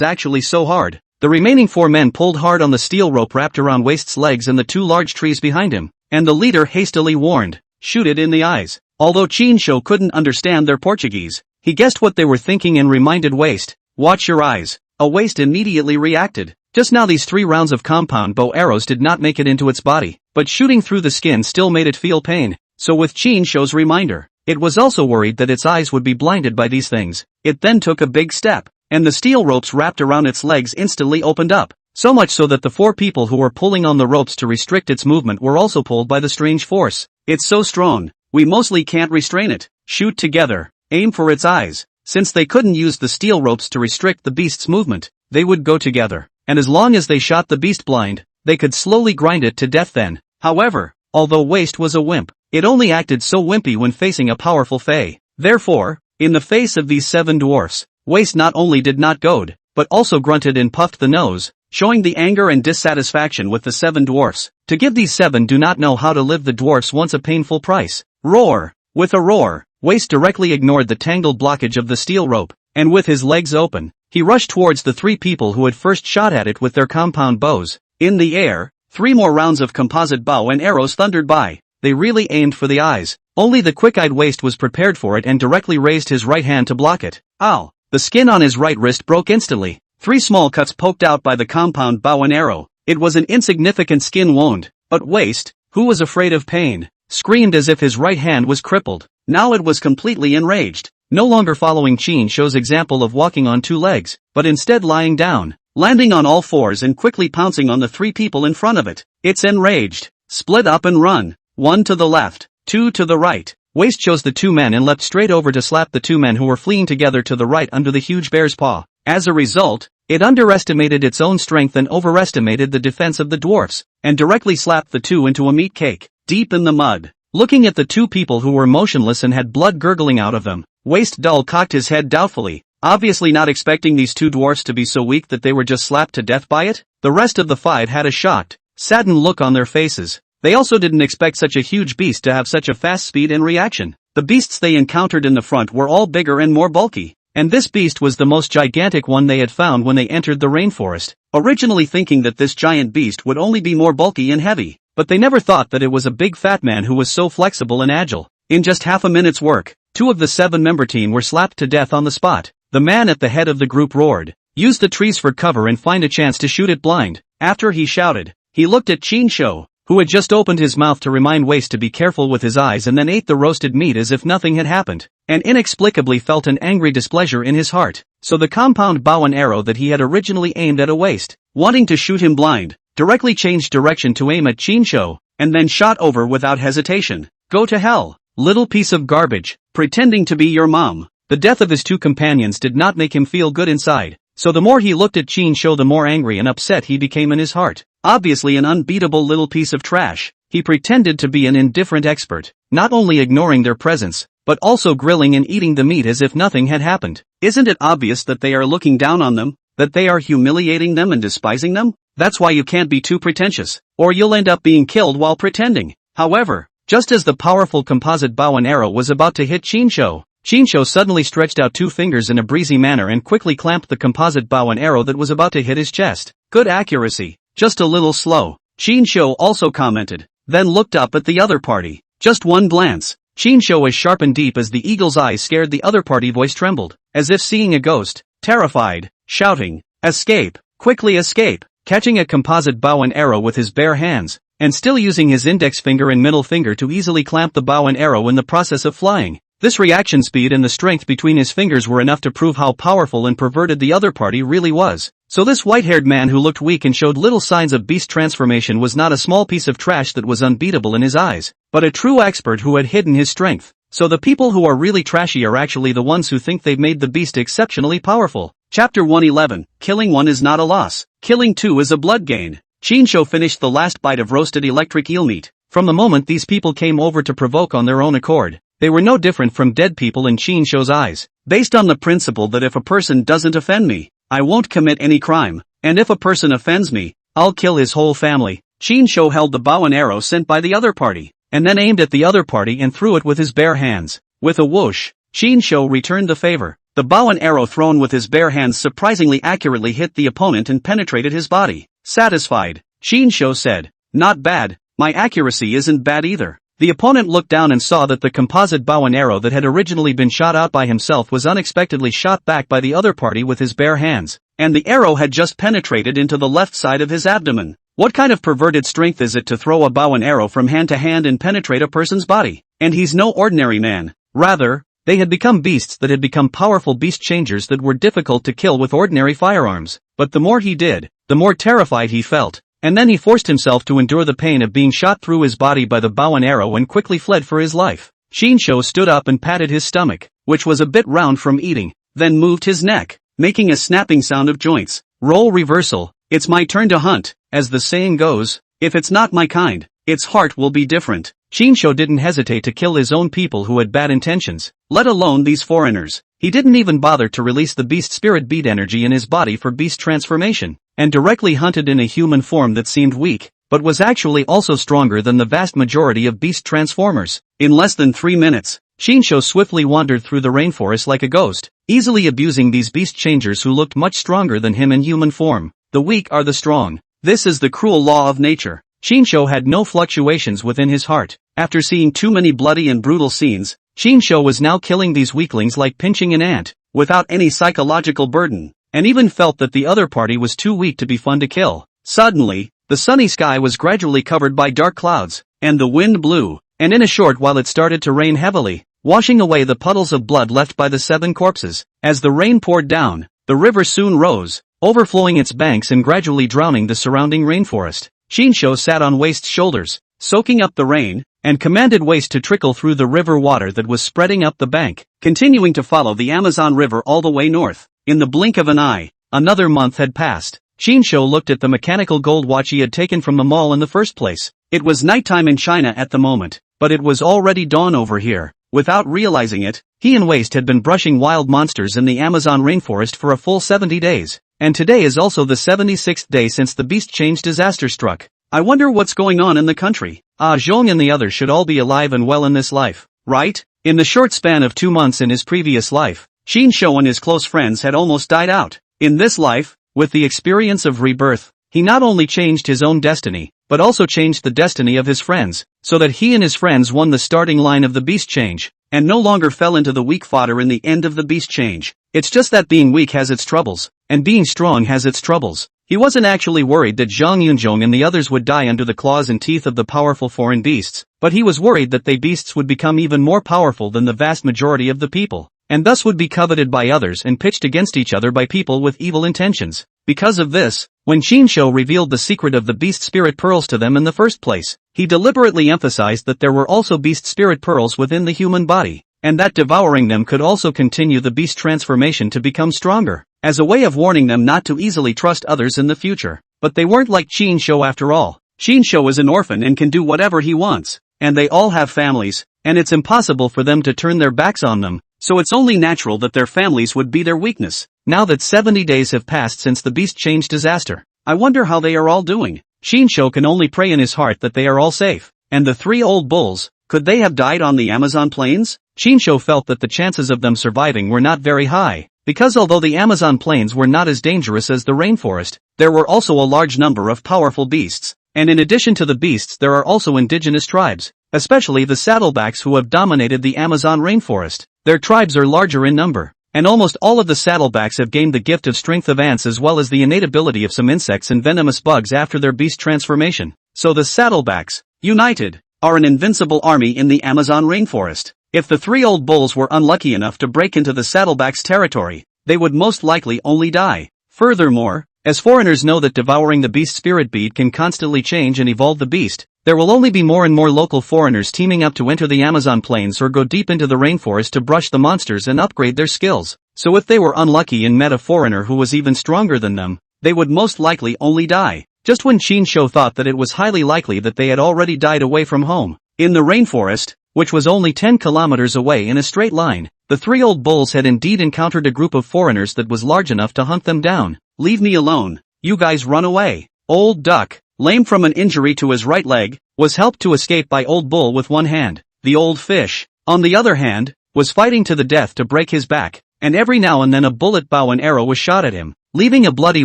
actually so hard. The remaining 4 men pulled hard on the steel rope wrapped around Waste's legs and the 2 large trees behind him, and the leader hastily warned, "Shoot it in the eyes." Although Chinsho couldn't understand their Portuguese, he guessed what they were thinking and reminded Waste, "Watch your eyes." A Waste immediately reacted. Just now these 3 rounds of compound bow arrows did not make it into its body, but shooting through the skin still made it feel pain. So with Chinsho's reminder, it was also worried that its eyes would be blinded by these things. It then took a big step, and the steel ropes wrapped around its legs instantly opened up, so much so that the 4 people who were pulling on the ropes to restrict its movement were also pulled by the strange force. "It's so strong, we mostly can't restrain it. Shoot together. Aim for its eyes." Since they couldn't use the steel ropes to restrict the beast's movement, they would go together, and as long as they shot the beast blind, they could slowly grind it to death then. However, although Waste was a wimp, it only acted so wimpy when facing a powerful fae. Therefore, in the face of these 7 dwarfs, Waste not only did not goad, but also grunted and puffed the nose, showing the anger and dissatisfaction with the 7 dwarfs. To give these 7 do not know how to live the dwarfs once a painful price. Roar! With a roar, Waste directly ignored the tangled blockage of the steel rope, and with his legs open, he rushed towards the 3 people who had first shot at it with their compound bows. In the air, 3 more rounds of composite bow and arrows thundered by. They really aimed for the eyes. Only the quick-eyed Waste was prepared for it and directly raised his right hand to block it. Ow! The skin on his right wrist broke instantly. 3 small cuts poked out by the compound bow and arrow. It was an insignificant skin wound, but Waste, who was afraid of pain, screamed as if his right hand was crippled. Now it was completely enraged, no longer following Chin Shou's example of walking on 2 legs, but instead lying down, landing on all 4s and quickly pouncing on the 3 people in front of it. It's enraged. Split up and run. 1 to the left, 2 to the right. Waste chose the 2 men and leapt straight over to slap the 2 men who were fleeing together to the right under the huge bear's paw. As a result, it underestimated its own strength and overestimated the defense of the dwarfs, and directly slapped the 2 into a meat cake, deep in the mud. Looking at the 2 people who were motionless and had blood gurgling out of them, Waste Dull cocked his head doubtfully, obviously not expecting these 2 dwarfs to be so weak that they were just slapped to death by it. The rest of the 5 had a shocked, saddened look on their faces. They also didn't expect such a huge beast to have such a fast speed and reaction. The beasts they encountered in the front were all bigger and more bulky, and this beast was the most gigantic one they had found when they entered the rainforest, originally thinking that this giant beast would only be more bulky and heavy, but they never thought that it was a big fat man who was so flexible and agile. In just half a minute's work, 2 of the 7-member team were slapped to death on the spot. The man at the head of the group roared, "Use the trees for cover and find a chance to shoot it blind." After he shouted, he looked at Chin Shou, who had just opened his mouth to remind Waste to be careful with his eyes, and then ate the roasted meat as if nothing had happened, and inexplicably felt an angry displeasure in his heart. So the compound bow and arrow that he had originally aimed at a Waste, wanting to shoot him blind, directly changed direction to aim at Chin Shou, and then shot over without hesitation. "Go to hell, little piece of garbage, pretending to be your mom." The death of his 2 companions did not make him feel good inside, so the more he looked at Chin Shou the more angry and upset he became in his heart. Obviously an unbeatable little piece of trash, he pretended to be an indifferent expert, not only ignoring their presence, but also grilling and eating the meat as if nothing had happened. Isn't it obvious that they are looking down on them, that they are humiliating them and despising them? That's why you can't be too pretentious, or you'll end up being killed while pretending. However, just as the powerful composite bow and arrow was about to hit Chin Shou suddenly stretched out 2 fingers in a breezy manner and quickly clamped the composite bow and arrow that was about to hit his chest. "Good accuracy, just a little slow," Chin Shou also commented, then looked up at the other party. Just one glance, Chin Shou was sharp and deep as the eagle's eyes scared the other party. Voice trembled, as if seeing a ghost, terrified, shouting, "Escape, quickly escape!" Catching a composite bow and arrow with his bare hands, and still using his index finger and middle finger to easily clamp the bow and arrow in the process of flying. This reaction speed and the strength between his fingers were enough to prove how powerful and perverted the other party really was. So this white-haired man who looked weak and showed little signs of beast transformation was not a small piece of trash that was unbeatable in his eyes, but a true expert who had hidden his strength. So the people who are really trashy are actually the ones who think they've made the beast exceptionally powerful. Chapter 111, Killing 1 is not a loss. Killing 2 is a blood gain. Chin Shou finished the last bite of roasted electric eel meat. From the moment these people came over to provoke on their own accord, they were no different from dead people in Chin Shou's eyes. Based on the principle that if a person doesn't offend me, I won't commit any crime, and if a person offends me, I'll kill his whole family. Chin Shou held the bow and arrow sent by the other party, and then aimed at the other party and threw it with his bare hands. With a whoosh, Chin Shou returned the favor. The bow and arrow thrown with his bare hands surprisingly accurately hit the opponent and penetrated his body. Satisfied, Chin Shou said, "Not bad, my accuracy isn't bad either." The opponent looked down and saw that the composite bow and arrow that had originally been shot out by himself was unexpectedly shot back by the other party with his bare hands, and the arrow had just penetrated into the left side of his abdomen. What kind of perverted strength is it to throw a bow and arrow from hand to hand and penetrate a person's body? And he's no ordinary man. Rather, they had become beasts that had become powerful beast changers that were difficult to kill with ordinary firearms. But the more he did, the more terrified he felt. And then he forced himself to endure the pain of being shot through his body by the bow and arrow and quickly fled for his life. Chin Shou stood up and patted his stomach, which was a bit round from eating, then moved his neck, making a snapping sound of joints. Role reversal. It's my turn to hunt, as the saying goes. If it's not my kind, its heart will be different. Chin Shou didn't hesitate to kill his own people who had bad intentions, let alone these foreigners. He didn't even bother to release the beast spirit bead energy in his body for beast transformation, and directly hunted in a human form that seemed weak, but was actually also stronger than the vast majority of beast transformers. In less than 3 minutes, Shinsho swiftly wandered through the rainforest like a ghost, easily abusing these beast changers who looked much stronger than him in human form. The weak are the strong. This is the cruel law of nature. Shinsho had no fluctuations within his heart. After seeing too many bloody and brutal scenes, Shinsho was now killing these weaklings like pinching an ant, without any psychological burden, and even felt that the other party was too weak to be fun to kill. Suddenly, the sunny sky was gradually covered by dark clouds, and the wind blew, and in a short while it started to rain heavily, washing away the puddles of blood left by the 7 corpses. As the rain poured down, the river soon rose, overflowing its banks and gradually drowning the surrounding rainforest. Shinsho sat on Waste's shoulders, soaking up the rain, and commanded Waste to trickle through the river water that was spreading up the bank, continuing to follow the Amazon River all the way north. In the blink of an eye, another month had passed. Shinsho looked at the mechanical gold watch he had taken from the mall in the first place. It was nighttime in China at the moment, but it was already dawn over here. Without realizing it, he and Waste had been brushing wild monsters in the Amazon rainforest for a full 70 days, and today is also the 76th day since the beast change disaster struck. I wonder what's going on in the country. Zhong and the others should all be alive and well in this life, right? In the short span of 2 months in his previous life, Shinsho and his close friends had almost died out. In this life, with the experience of rebirth, he not only changed his own destiny, but also changed the destiny of his friends, so that he and his friends won the starting line of the beast change, and no longer fell into the weak fodder in the end of the beast change. It's just that being weak has its troubles, and being strong has its troubles. He wasn't actually worried that Zhang Yunzhong and the others would die under the claws and teeth of the powerful foreign beasts, but he was worried that they beasts would become even more powerful than the vast majority of the people, and thus would be coveted by others and pitched against each other by people with evil intentions. Because of this, when Shinsho revealed the secret of the beast spirit pearls to them in the first place, he deliberately emphasized that there were also beast spirit pearls within the human body, and that devouring them could also continue the beast transformation to become stronger, as a way of warning them not to easily trust others in the future. But they weren't like Shinsho after all. Shinsho is an orphan and can do whatever he wants, and they all have families, and it's impossible for them to turn their backs on them, so it's only natural that their families would be their weakness. Now that 70 days have passed since the beast change disaster, I wonder how they are all doing. Shinsho can only pray in his heart that they are all safe. And the 3 old bulls, could they have died on the Amazon plains? Shinsho felt that the chances of them surviving were not very high, because although the Amazon plains were not as dangerous as the rainforest, there were also a large number of powerful beasts. And in addition to the beasts there are also indigenous tribes, especially the saddlebacks who have dominated the Amazon rainforest. Their tribes are larger in number, and almost all of the saddlebacks have gained the gift of strength of ants as well as the innate ability of some insects and venomous bugs after their beast transformation. So the saddlebacks, united, are an invincible army in the Amazon rainforest. If the 3 old bulls were unlucky enough to break into the saddlebacks' territory, they would most likely only die. Furthermore, as foreigners know that devouring the beast spirit bead can constantly change and evolve the beast, there will only be more and more local foreigners teaming up to enter the Amazon plains or go deep into the rainforest to brush the monsters and upgrade their skills. So if they were unlucky and met a foreigner who was even stronger than them, they would most likely only die. Just when Shinsho thought that it was highly likely that they had already died away from home. In the rainforest, which was only 10 kilometers away in a straight line, the 3 old bulls had indeed encountered a group of foreigners that was large enough to hunt them down. Leave me alone, you guys run away. Old Duck, lame from an injury to his right leg, was helped to escape by Old Bull with one hand. The old fish, on the other hand, was fighting to the death to break his back, and every now and then a bullet bow and arrow was shot at him, leaving a bloody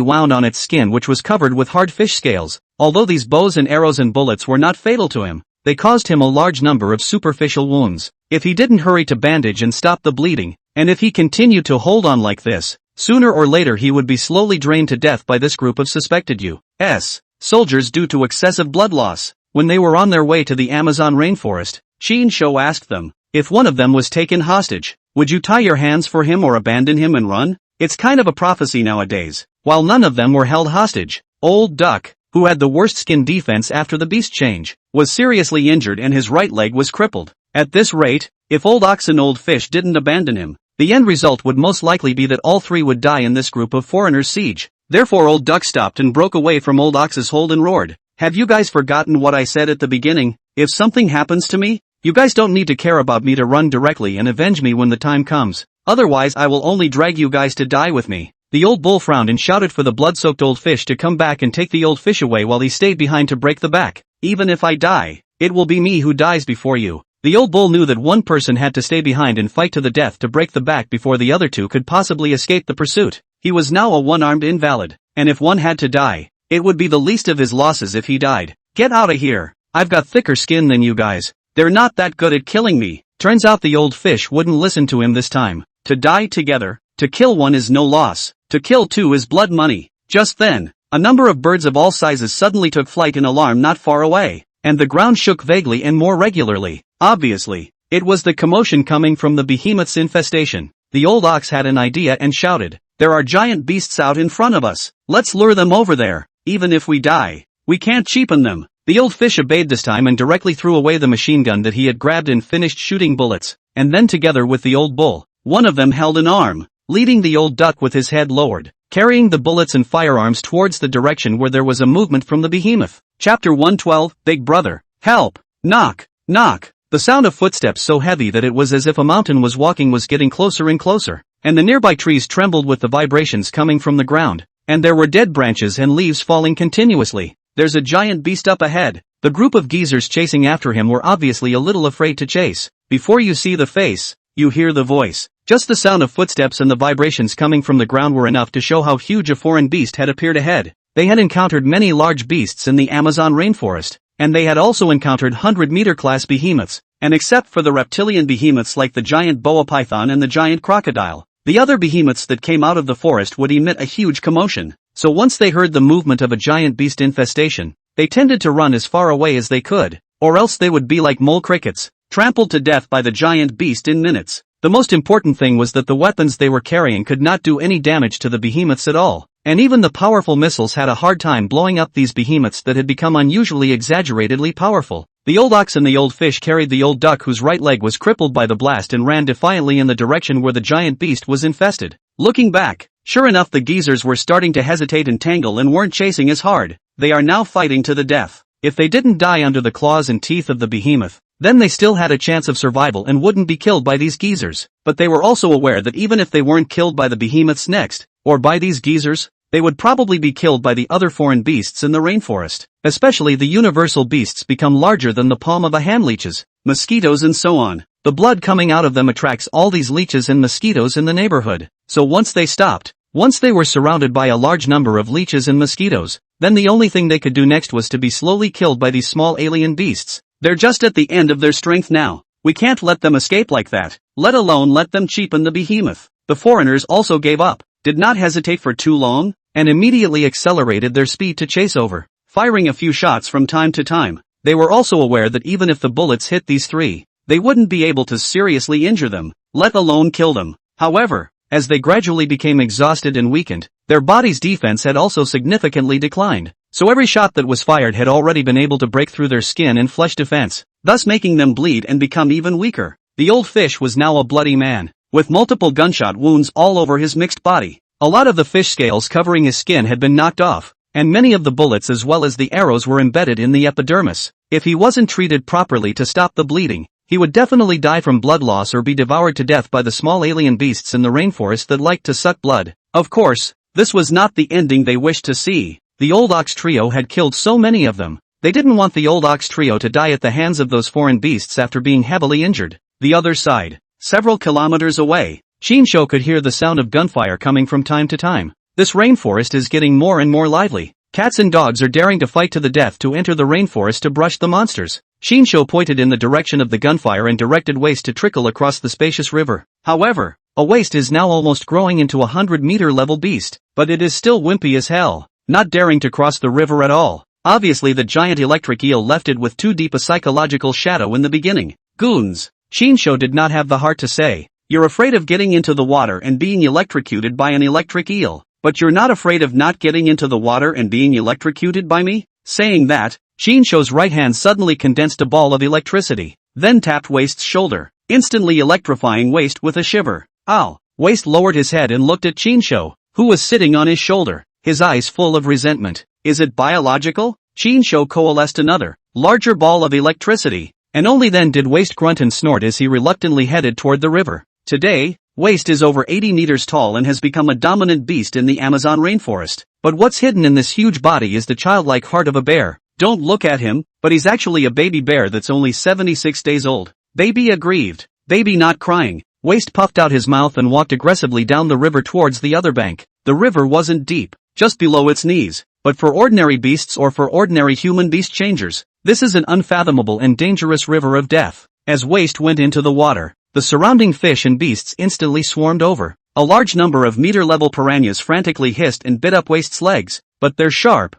wound on its skin which was covered with hard fish scales. Although these bows and arrows and bullets were not fatal to him, they caused him a large number of superficial wounds. If he didn't hurry to bandage and stop the bleeding, and if he continued to hold on like this, sooner or later he would be slowly drained to death by this group of suspected U.S. soldiers due to excessive blood loss. When they were on their way to the Amazon rainforest, Shinsho asked them, if one of them was taken hostage, would you tie your hands for him or abandon him and run? It's kind of a prophecy nowadays. While none of them were held hostage, Old Duck, who had the worst skin defense after the beast change, was seriously injured and his right leg was crippled. At this rate, if Old Ox and Old Fish didn't abandon him, the end result would most likely be that all 3 would die in this group of foreigners' siege. Therefore Old Duck stopped and broke away from Old Ox's hold and roared, have you guys forgotten what I said at the beginning? If something happens to me, you guys don't need to care about me to run directly and avenge me when the time comes. otherwise I will only drag you guys to die with me. The old bull frowned and shouted for the blood-soaked old fish to come back and take the old fish away while he stayed behind to break the back. Even if I die, it will be me who dies before you. The old bull knew that one person had to stay behind and fight to the death to break the back before the other two could possibly escape the pursuit. He was now a one-armed invalid, and if one had to die, it would be the least of his losses if he died. Get out of here. I've got thicker skin than you guys. They're not that good at killing me. Turns out the old fish wouldn't listen to him this time. To die together, to kill one is no loss. To kill two is blood money. Just then, a number of birds of all sizes suddenly took flight in alarm not far away, and the ground shook vaguely and more regularly. Obviously, it was the commotion coming from the behemoths' infestation. The old ox had an idea and shouted, "There are giant beasts out in front of us. Let's lure them over there. Even if we die, we can't cheapen them." The old fish obeyed this time and directly threw away the machine gun that he had grabbed and finished shooting bullets, and then together with the old bull, one of them held an arm, leading the old duck with his head lowered, carrying the bullets and firearms towards the direction where there was a movement from the behemoth. Chapter 112, Big Brother. Help! Knock! Knock! The sound of footsteps so heavy that it was as if a mountain was walking was getting closer and closer, and the nearby trees trembled with the vibrations coming from the ground, and there were dead branches and leaves falling continuously. There's a giant beast up ahead. The group of geezers chasing after him were obviously a little afraid to chase. Before you see the face, you hear the voice. Just the sound of footsteps and the vibrations coming from the ground were enough to show how huge a foreign beast had appeared ahead. They had encountered many large beasts in the Amazon rainforest, and they had also encountered 100-meter class behemoths, and except for the reptilian behemoths like the giant boa python and the giant crocodile, the other behemoths that came out of the forest would emit a huge commotion. So once they heard the movement of a giant beast infestation, they tended to run as far away as they could, or else they would be like mole crickets, trampled to death by the giant beast in minutes. The most important thing was that the weapons they were carrying could not do any damage to the behemoths at all, and even the powerful missiles had a hard time blowing up these behemoths that had become unusually exaggeratedly powerful. The old ox and the old fish carried the old duck whose right leg was crippled by the blast and ran defiantly in the direction where the giant beast was infested. Looking back, sure enough the geezers were starting to hesitate and tangle and weren't chasing as hard. They are now fighting to the death. If they didn't die under the claws and teeth of the behemoth, then they still had a chance of survival and wouldn't be killed by these geezers. But they were also aware that even if they weren't killed by the behemoths next, or by these geezers, they would probably be killed by the other foreign beasts in the rainforest. Especially the universal beasts become larger than the palm of a hand, leeches, mosquitoes and so on. The blood coming out of them attracts all these leeches and mosquitoes in the neighborhood. So once they stopped, once they were surrounded by a large number of leeches and mosquitoes, then the only thing they could do next was to be slowly killed by these small alien beasts. They're just at the end of their strength now. We can't let them escape like that, let alone let them cheapen the behemoth. The foreigners also gave up, did not hesitate for too long, and immediately accelerated their speed to chase over, firing a few shots from time to time. They were also aware that even if the bullets hit these three, they wouldn't be able to seriously injure them, let alone kill them. However, as they gradually became exhausted and weakened, their body's defense had also significantly declined, so every shot that was fired had already been able to break through their skin and flesh defense, thus making them bleed and become even weaker. The old fish was now a bloody man, with multiple gunshot wounds all over his mixed body. A lot of the fish scales covering his skin had been knocked off, and many of the bullets as well as the arrows were embedded in the epidermis. If he wasn't treated properly to stop the bleeding, he would definitely die from blood loss or be devoured to death by the small alien beasts in the rainforest that liked to suck blood. Of course, this was not the ending they wished to see. The old ox trio had killed so many of them. They didn't want the old ox trio to die at the hands of those foreign beasts after being heavily injured. The other side, several kilometers away, Shinsho could hear the sound of gunfire coming from time to time. This rainforest is getting more and more lively. Cats and dogs are daring to fight to the death to enter the rainforest to brush the monsters. Shinsho pointed in the direction of the gunfire and directed waste to trickle across the spacious river. However, a waste is now almost growing into a 100-meter level beast, but it is still wimpy as hell, not daring to cross the river at all. Obviously the giant electric eel left it with too deep a psychological shadow in the beginning. Goons. Shinsho did not have the heart to say, "You're afraid of getting into the water and being electrocuted by an electric eel, but you're not afraid of not getting into the water and being electrocuted by me?" Saying that, Shinsho's right hand suddenly condensed a ball of electricity, then tapped Waste's shoulder, instantly electrifying Waste with a shiver. Ow! Waste lowered his head and looked at Shinsho, who was sitting on his shoulder, his eyes full of resentment. "Is it biological?" Shinsho coalesced another, larger ball of electricity, and only then did Waste grunt and snort as he reluctantly headed toward the river. "Today, Waist is over 80 meters tall and has become a dominant beast in the Amazon rainforest. But what's hidden in this huge body is the childlike heart of a bear. Don't look at him, but he's actually a baby bear that's only 76 days old. Baby aggrieved. Baby not crying. Waist puffed out his mouth and walked aggressively down the river towards the other bank. The river wasn't deep, just below its knees. But for ordinary beasts or for ordinary human-beast changers, this is an unfathomable and dangerous river of death. As Waist went into the water, the surrounding fish and beasts instantly swarmed over. A large number of meter-level piranhas frantically hissed and bit up Waist's legs, but their sharp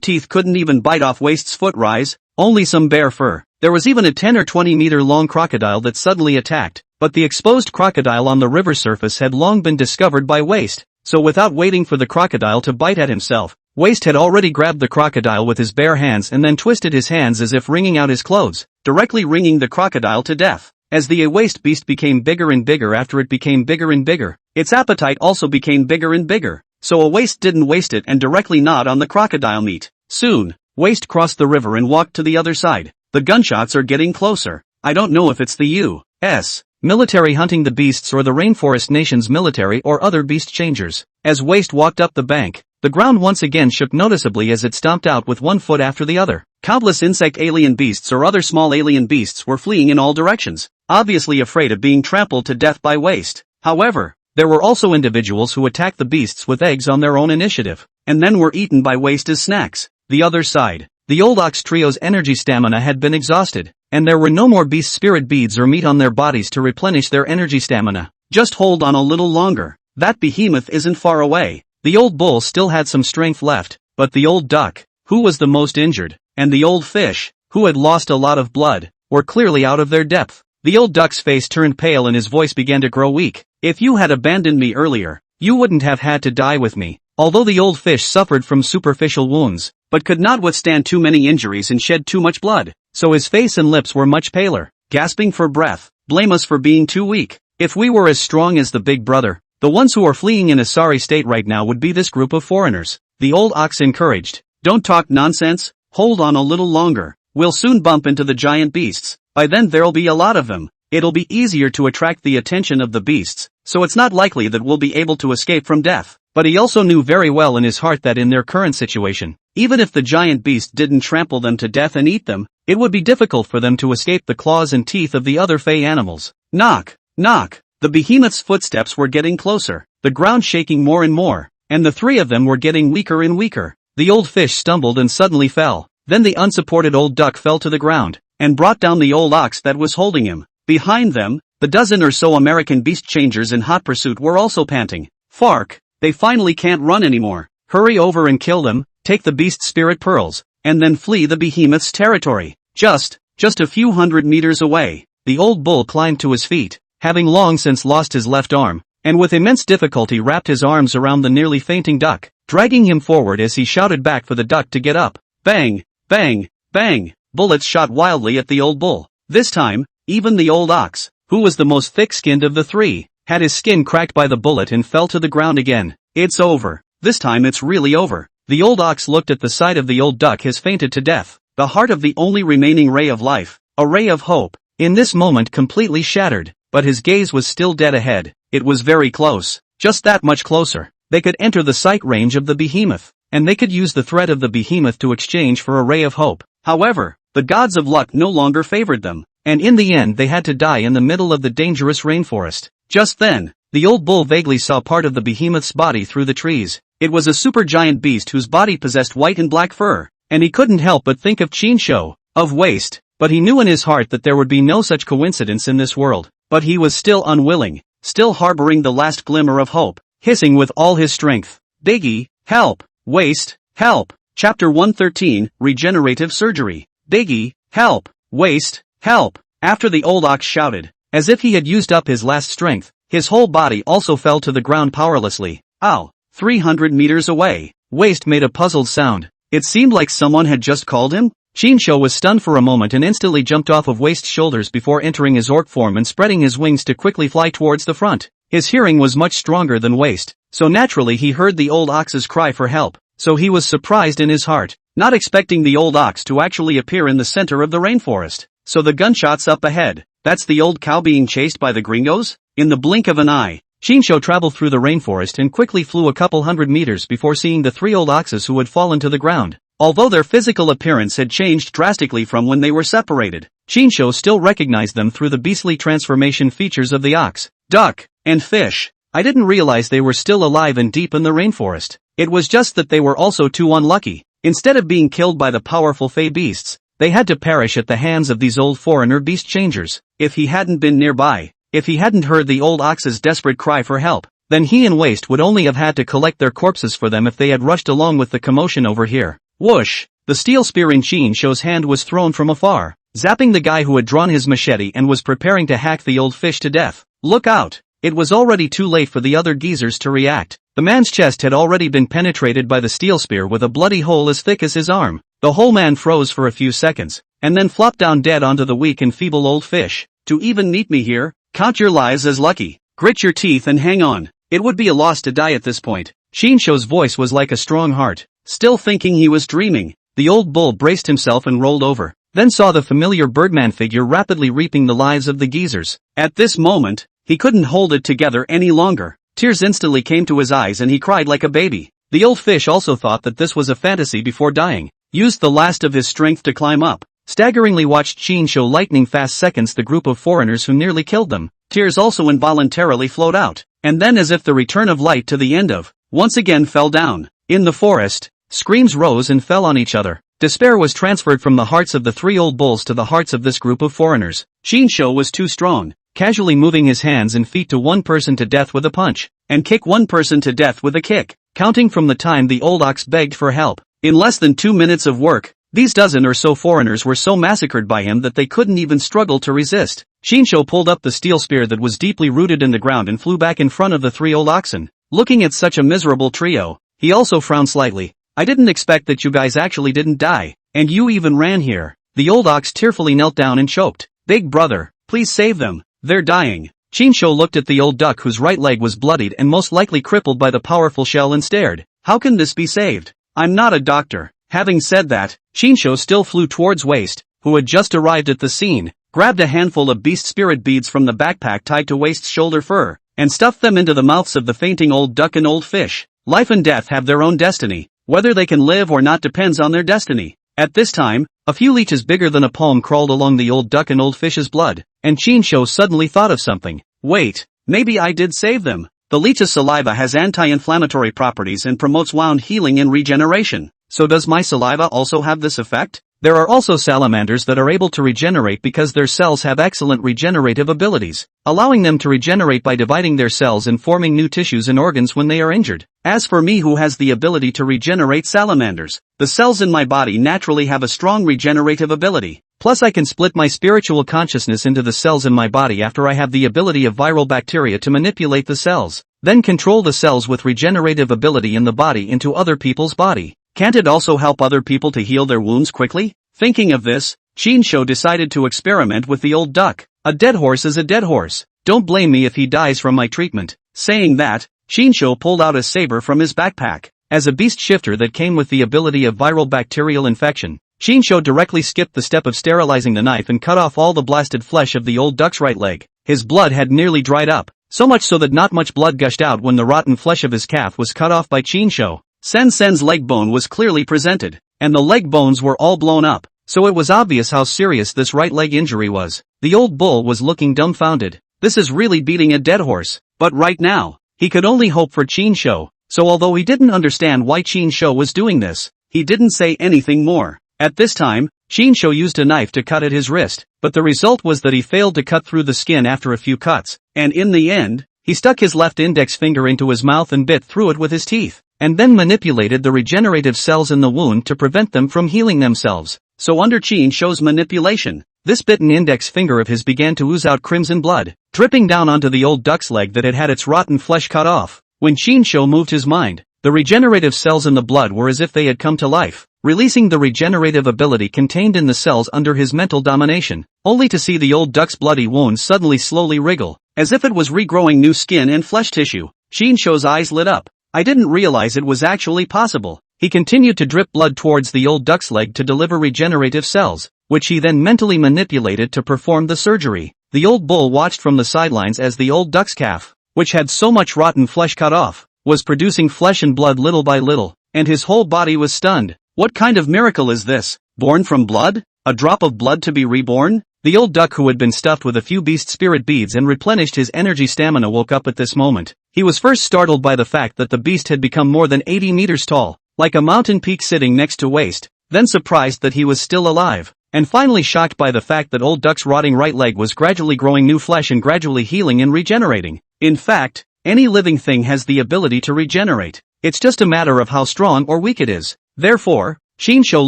teeth couldn't even bite off Waist's foot rise, only some bare fur. There was even a 10 or 20 meter long crocodile that suddenly attacked, but the exposed crocodile on the river surface had long been discovered by Waist, so without waiting for the crocodile to bite at himself, Waist had already grabbed the crocodile with his bare hands and then twisted his hands as if wringing out his clothes, directly wringing the crocodile to death. As the Waist beast became bigger and bigger after it became bigger and bigger, its appetite also became bigger and bigger, so Waist didn't waste it and directly gnawed on the crocodile meat. Soon, Waist crossed the river and walked to the other side. The gunshots are getting closer. I don't know if it's the U.S. military hunting the beasts or the rainforest nation's military or other beast changers. As Waist walked up the bank, the ground once again shook noticeably as it stomped out with one foot after the other. Countless insect alien beasts or other small alien beasts were fleeing in all directions, obviously afraid of being trampled to death by Waist. However, there were also individuals who attacked the beasts with eggs on their own initiative, and then were eaten by Waist as snacks. The other side. The old ox trio's energy stamina had been exhausted, and there were no more beast spirit beads or meat on their bodies to replenish their energy stamina. Just hold on a little longer. That behemoth isn't far away. The old bull still had some strength left, but the old duck, who was the most injured, and the old fish, who had lost a lot of blood, were clearly out of their depth. The old duck's face turned pale and his voice began to grow weak. If you had abandoned me earlier, you wouldn't have had to die with me. Although the old fish suffered from superficial wounds, but could not withstand too many injuries and shed too much blood, so his face and lips were much paler, gasping for breath. Blame us for being too weak. If we were as strong as the big brother, the ones who are fleeing in a sorry state right now would be this group of foreigners. The old ox encouraged. Don't talk nonsense, hold on a little longer. We'll soon bump into the giant beasts. By then there'll be a lot of them. It'll be easier to attract the attention of the beasts, so it's not likely that we'll be able to escape from death. But he also knew very well in his heart that in their current situation, even if the giant beast didn't trample them to death and eat them, it would be difficult for them to escape the claws and teeth of the other fey animals. Knock, knock. The behemoth's footsteps were getting closer, the ground shaking more and more, and the three of them were getting weaker and weaker. The old fish stumbled and suddenly fell. Then the unsupported old duck fell to the ground, and brought down the old ox that was holding him. Behind them, the dozen or so American beast changers in hot pursuit were also panting. Fark, they finally can't run anymore. Hurry over and kill them, take the beast spirit pearls, and then flee the behemoth's territory. Just a few hundred meters away, the old bull climbed to his feet, having long since lost his left arm, and with immense difficulty wrapped his arms around the nearly fainting duck, dragging him forward as he shouted back for the duck to get up. Bang, bang, bang, bullets shot wildly at the old bull. This time, even the old ox, who was the most thick-skinned of the three, had his skin cracked by the bullet and fell to the ground again. It's over. This time it's really over. The old ox looked at the side of the old duck has fainted to death. The heart of the only remaining ray of life, a ray of hope, in this moment completely shattered, but his gaze was still dead ahead. It was very close, just that much closer. They could enter the sight range of the behemoth, and they could use the threat of the behemoth to exchange for a ray of hope. However, the gods of luck no longer favored them, and in the end they had to die in the middle of the dangerous rainforest. Just then, the old bull vaguely saw part of the behemoth's body through the trees. It was a supergiant beast whose body possessed white and black fur, and he couldn't help but think of Chinsho, of Waist, but he knew in his heart that there would be no such coincidence in this world. But he was still unwilling, still harboring the last glimmer of hope, hissing with all his strength. Biggie, help! Waist, help! Chapter 113, Regenerative Surgery. Biggie, help! Waist, help! After the old ox shouted, as if he had used up his last strength, his whole body also fell to the ground powerlessly. Ow! 300 meters away, Waist made a puzzled sound. It seemed like someone had just called him. Chinsho was stunned for a moment and instantly jumped off of Waist's shoulders before entering his orc form and spreading his wings to quickly fly towards the front. His hearing was much stronger than Waist, so naturally he heard the old ox's cry for help, so he was surprised in his heart, not expecting the old ox to actually appear in the center of the rainforest. So the gunshots up ahead, that's the old cow being chased by the gringos? In the blink of an eye, Shinsho traveled through the rainforest and quickly flew a couple hundred meters before seeing the 3 old oxes who had fallen to the ground. Although their physical appearance had changed drastically from when they were separated, Shinsho still recognized them through the beastly transformation features of the ox, duck, and fish. I didn't realize they were still alive and deep in the rainforest. It was just that they were also too unlucky. Instead of being killed by the powerful fey beasts, they had to perish at the hands of these old foreigner beast changers. If he hadn't been nearby, if he hadn't heard the old ox's desperate cry for help, then he and Waste would only have had to collect their corpses for them if they had rushed along with the commotion over here. Whoosh! The steel spear in Shinsho's hand was thrown from afar, zapping the guy who had drawn his machete and was preparing to hack the old fish to death. Look out! It was already too late for the other geezers to react. The man's chest had already been penetrated by the steel spear with a bloody hole as thick as his arm. The whole man froze for a few seconds, and then flopped down dead onto the weak and feeble old fish. To even meet me here? Count your lives as lucky. Grit your teeth and hang on. It would be a loss to die at this point. Shinsho's voice was like a strong heart. Still thinking he was dreaming, the old bull braced himself and rolled over, then saw the familiar Birdman figure rapidly reaping the lives of the geezers. At this moment, he couldn't hold it together any longer. Tears instantly came to his eyes and he cried like a baby. The old fish also thought that this was a fantasy before dying, used the last of his strength to climb up, staggeringly watched Shinsho lightning fast seconds the group of foreigners who nearly killed them. Tears also involuntarily flowed out, and then as if the return of light to the end of, once again fell down. In the forest, screams rose and fell on each other. Despair was transferred from the hearts of the 3 old bulls to the hearts of this group of foreigners. Shinsho was too strong, casually moving his hands and feet to one person to death with a punch, and kick one person to death with a kick, counting from the time the old ox begged for help. In less than 2 minutes of work, these dozen or so foreigners were so massacred by him that they couldn't even struggle to resist. Shinsho pulled up the steel spear that was deeply rooted in the ground and flew back in front of the 3 old oxen. Looking at such a miserable trio, he also frowned slightly. I didn't expect that you guys actually didn't die, and you even ran here. The old ox tearfully knelt down and choked. Big brother, please save them. They're dying. Shinsho looked at the old duck whose right leg was bloodied and most likely crippled by the powerful shell and stared. How can this be saved? I'm not a doctor. Having said that, Shinsho still flew towards Waste, who had just arrived at the scene, grabbed a handful of beast spirit beads from the backpack tied to Waste's shoulder fur, and stuffed them into the mouths of the fainting old duck and old fish. Life and death have their own destiny. Whether they can live or not depends on their destiny. At this time, a few leeches bigger than a palm crawled along the old duck and old fish's blood, and Shinsho suddenly thought of something. Wait, maybe I did save them. The leech's saliva has anti-inflammatory properties and promotes wound healing and regeneration. So does my saliva also have this effect? There are also salamanders that are able to regenerate because their cells have excellent regenerative abilities, allowing them to regenerate by dividing their cells and forming new tissues and organs when they are injured. As for me, who has the ability to regenerate salamanders, the cells in my body naturally have a strong regenerative ability. Plus I can split my spiritual consciousness into the cells in my body after I have the ability of viral bacteria to manipulate the cells, then control the cells with regenerative ability in the body into other people's body. Can't it also help other people to heal their wounds quickly? Thinking of this, Shinsho decided to experiment with the old duck. A dead horse is a dead horse. Don't blame me if he dies from my treatment. Saying that, Shinsho pulled out a saber from his backpack. As a beast shifter that came with the ability of viral bacterial infection, Shinsho directly skipped the step of sterilizing the knife and cut off all the blasted flesh of the old duck's right leg. His blood had nearly dried up, so much so that not much blood gushed out when the rotten flesh of his calf was cut off by Shinsho. Sen's leg bone was clearly presented, and the leg bones were all blown up, so it was obvious how serious this right leg injury was. The old bull was looking dumbfounded. This is really beating a dead horse, but right now, he could only hope for Shinsho, so although he didn't understand why Shinsho was doing this, he didn't say anything more. At this time, Shinsho used a knife to cut at his wrist, but the result was that he failed to cut through the skin after a few cuts, and in the end, he stuck his left index finger into his mouth and bit through it with his teeth, and then manipulated the regenerative cells in the wound to prevent them from healing themselves. So under Shinsho's manipulation, this bitten index finger of his began to ooze out crimson blood, dripping down onto the old duck's leg that had had its rotten flesh cut off. When Shinsho moved his mind, the regenerative cells in the blood were as if they had come to life, releasing the regenerative ability contained in the cells under his mental domination, only to see the old duck's bloody wound suddenly slowly wriggle, as if it was regrowing new skin and flesh tissue. Shinsho's eyes lit up. I didn't realize it was actually possible. He continued to drip blood towards the old duck's leg to deliver regenerative cells, which he then mentally manipulated to perform the surgery. the old bull watched from the sidelines as the old duck's calf, which had so much rotten flesh cut off, was producing flesh and blood little by little, and his whole body was stunned. What kind of miracle is this? Born from blood? A drop of blood to be reborn? The old duck, who had been stuffed with a few beast spirit beads and replenished his energy stamina, woke up at this moment. He was first startled by the fact that the beast had become more than 80 meters tall, like a mountain peak sitting next to waist, then surprised that he was still alive, and finally shocked by the fact that old duck's rotting right leg was gradually growing new flesh and gradually healing and regenerating. In fact, any living thing has the ability to regenerate. It's just a matter of how strong or weak it is. Therefore, Shinsho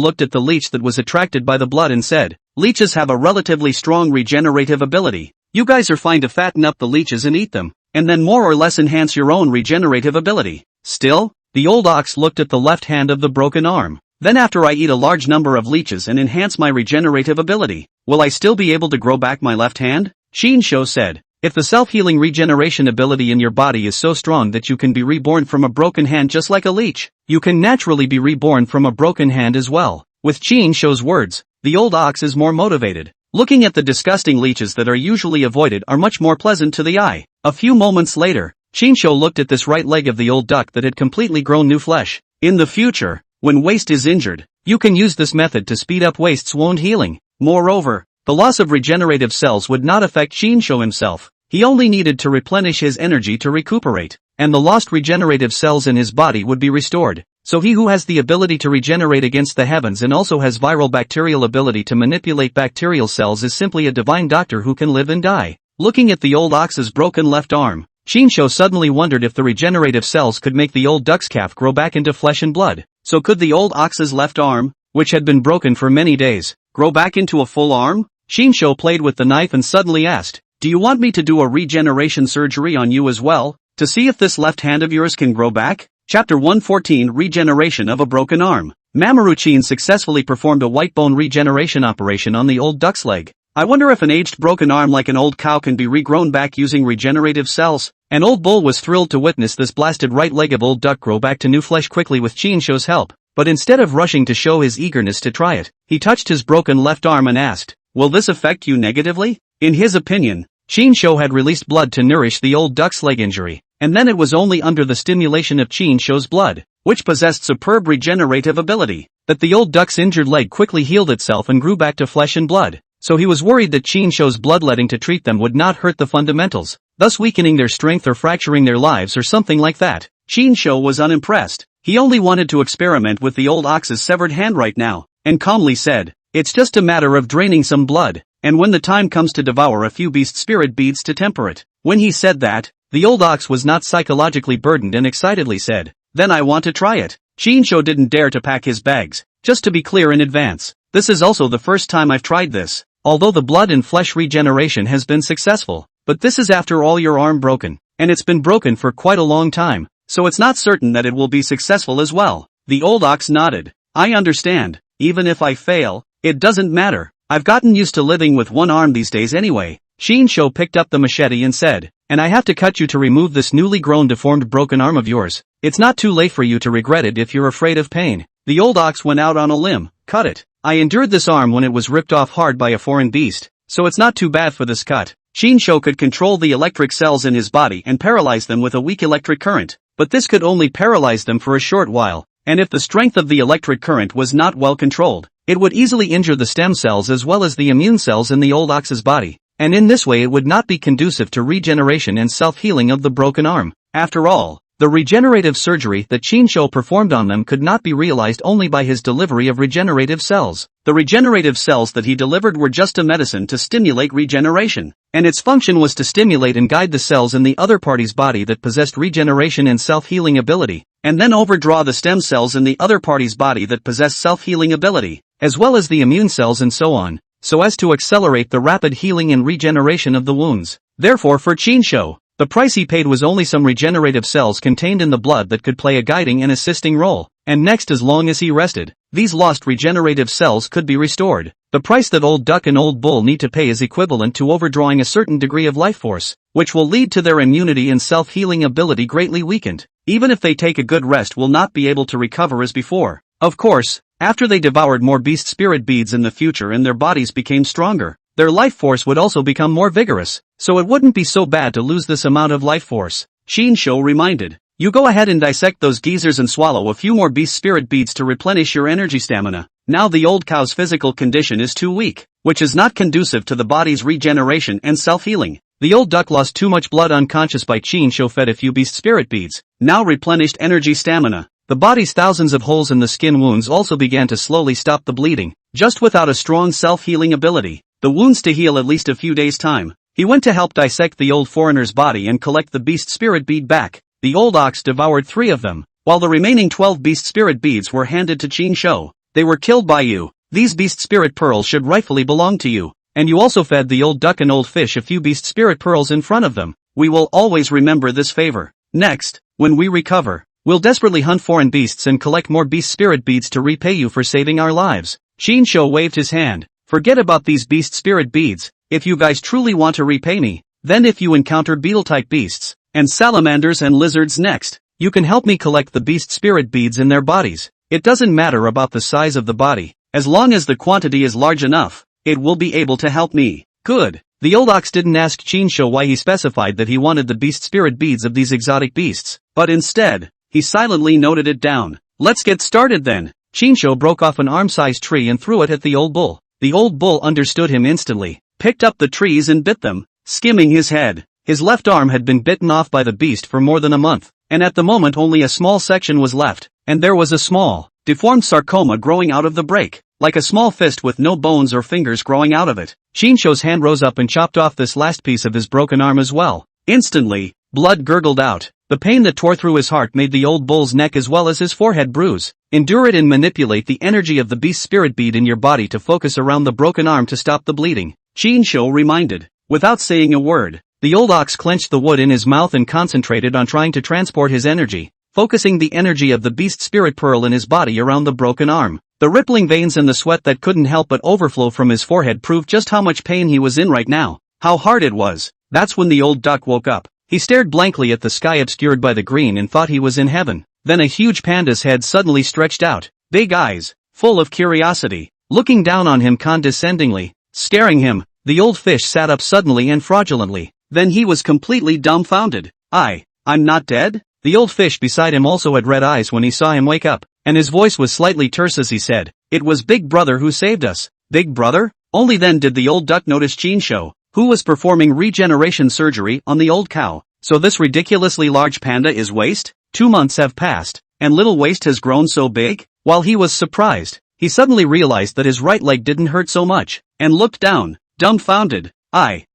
looked at the leech that was attracted by the blood and said, "Leeches have a relatively strong regenerative ability. You guys are fine to fatten up the leeches and eat them, and then more or less enhance your own regenerative ability." Still, the old ox looked at the left hand of the broken arm. "Then after I eat a large number of leeches and enhance my regenerative ability, will I still be able to grow back my left hand?" Shinsho said, "If the self-healing regeneration ability in your body is so strong that you can be reborn from a broken hand just like a leech, you can naturally be reborn from a broken hand as well." With Shinsho's words, the old ox is more motivated. Looking at the disgusting leeches that are usually avoided are much more pleasant to the eye. A few moments later, Shinsho looked at this right leg of the old duck that had completely grown new flesh. In the future, when waist is injured, you can use this method to speed up waist's wound healing. Moreover, the loss of regenerative cells would not affect Shinsho himself. He only needed to replenish his energy to recuperate, and the lost regenerative cells in his body would be restored. So he who has the ability to regenerate against the heavens and also has viral bacterial ability to manipulate bacterial cells is simply a divine doctor who can live and die. Looking at the old ox's broken left arm, Shinsho suddenly wondered if the regenerative cells could make the old duck's calf grow back into flesh and blood. So could the old ox's left arm, which had been broken for many days, grow back into a full arm? Shinsho played with the knife and suddenly asked, "Do you want me to do a regeneration surgery on you as well, to see if this left hand of yours can grow back?" Chapter 114, Regeneration of a Broken Arm. Mamoruchin successfully performed a white bone regeneration operation on the old duck's leg. "I wonder if an aged broken arm like an old cow can be regrown back using regenerative cells." An old bull was thrilled to witness this blasted right leg of old duck grow back to new flesh quickly with Shinsho's help, but instead of rushing to show his eagerness to try it, he touched his broken left arm and asked, "Will this affect you negatively?" In his opinion, Shinsho had released blood to nourish the old duck's leg injury, and then it was only under the stimulation of Shinsho's blood, which possessed superb regenerative ability, that the old duck's injured leg quickly healed itself and grew back to flesh and blood. So he was worried that Shinsho's bloodletting to treat them would not hurt the fundamentals, thus weakening their strength or fracturing their lives or something like that. Shinsho was unimpressed. He only wanted to experiment with the old ox's severed hand right now, and calmly said, "It's just a matter of draining some blood, and when the time comes to devour a few beast spirit beads to temper it." When he said that, the old ox was not psychologically burdened and excitedly said, "Then I want to try it." Shinsho didn't dare to pack his bags. Just to be clear in advance, this is also the first time I've tried this. Although the blood and flesh regeneration has been successful, but this is after all your arm broken, and it's been broken for quite a long time, so it's not certain that it will be successful as well. The old ox nodded. "I understand. Even if I fail, it doesn't matter. I've gotten used to living with one arm these days anyway." Shinsho picked up the machete and said, "And I have to cut you to remove this newly grown deformed broken arm of yours. It's not too late for you to regret it if you're afraid of pain." The old ox went out on a limb. "Cut it. I endured this arm when it was ripped off hard by a foreign beast, so it's not too bad for this cut." Shinsho could control the electric cells in his body and paralyze them with a weak electric current, but this could only paralyze them for a short while, and if the strength of the electric current was not well controlled, it would easily injure the stem cells as well as the immune cells in the old ox's body, and in this way it would not be conducive to regeneration and self-healing of the broken arm. After all, the regenerative surgery that Shinsho performed on them could not be realized only by his delivery of regenerative cells. The regenerative cells that he delivered were just a medicine to stimulate regeneration, and its function was to stimulate and guide the cells in the other party's body that possessed regeneration and self-healing ability, and then overdraw the stem cells in the other party's body that possessed self-healing ability, as well as the immune cells and so on, so as to accelerate the rapid healing and regeneration of the wounds. Therefore for Shinsho, the price he paid was only some regenerative cells contained in the blood that could play a guiding and assisting role, and next as long as he rested, these lost regenerative cells could be restored. The price that old duck and old bull need to pay is equivalent to overdrawing a certain degree of life force, which will lead to their immunity and self-healing ability greatly weakened. Even if they take a good rest will not be able to recover as before. Of course, after they devoured more beast spirit beads in the future and their bodies became stronger, their life force would also become more vigorous, so it wouldn't be so bad to lose this amount of life force. Shin-sho reminded. You go ahead and dissect those geezers and swallow a few more beast spirit beads to replenish your energy stamina. Now the old cow's physical condition is too weak, which is not conducive to the body's regeneration and self-healing. The old duck lost too much blood unconscious by Shin-sho fed a few beast spirit beads, now replenished energy stamina. The body's thousands of holes in the skin wounds also began to slowly stop the bleeding, just without a strong self-healing ability. The wounds to heal at least a few days' time. He went to help dissect the old foreigner's body and collect the beast spirit bead back. The old ox devoured 3 of them, while the remaining 12 beast spirit beads were handed to Shin-sho. They were killed by you. These beast spirit pearls should rightfully belong to you. And you also fed the old duck and old fish a few beast spirit pearls in front of them. We will always remember this favor. Next, when we recover, we'll desperately hunt foreign beasts and collect more beast spirit beads to repay you for saving our lives. Shin-sho waved his hand. Forget about these beast spirit beads. If you guys truly want to repay me, then if you encounter beetle-type beasts, and salamanders and lizards next, you can help me collect the beast spirit beads in their bodies. It doesn't matter about the size of the body, as long as the quantity is large enough, it will be able to help me. Good. The old ox didn't ask Shin-sho why he specified that he wanted the beast spirit beads of these exotic beasts, but instead, he silently noted it down. Let's get started then. Shin-sho broke off an arm-sized tree and threw it at the old bull. The old bull understood him instantly, picked up the trees and bit them, skimming his head. His left arm had been bitten off by the beast for more than a month, and at the moment only a small section was left, and there was a small, deformed sarcoma growing out of the break, like a small fist with no bones or fingers growing out of it. Shin-sho's hand rose up and chopped off this last piece of his broken arm as well. Instantly, blood gurgled out. The pain that tore through his heart made the old bull's neck as well as his forehead bruise. Endure it and manipulate the energy of the beast spirit bead in your body to focus around the broken arm to stop the bleeding. Shin-sho reminded. Without saying a word, the old ox clenched the wood in his mouth and concentrated on trying to transport his energy, focusing the energy of the beast spirit pearl in his body around the broken arm. The rippling veins and the sweat that couldn't help but overflow from his forehead proved just how much pain he was in right now, how hard it was. That's when the old duck woke up. He stared blankly at the sky obscured by the green and thought he was in heaven. Then a huge panda's head suddenly stretched out, big eyes, full of curiosity, looking down on him condescendingly, staring him. The old fish sat up suddenly and fraudulently. Then he was completely dumbfounded. I'm not dead? The old fish beside him also had red eyes when he saw him wake up, and his voice was slightly terse as he said, "It was Big Brother who saved us." Big Brother? Only then did the old duck notice Shin-sho, who was performing regeneration surgery on the old cow. So this ridiculously large panda is Waste? 2 months have passed, and little Waste has grown so big? While he was surprised, he suddenly realized that his right leg didn't hurt so much, and looked down, dumbfounded.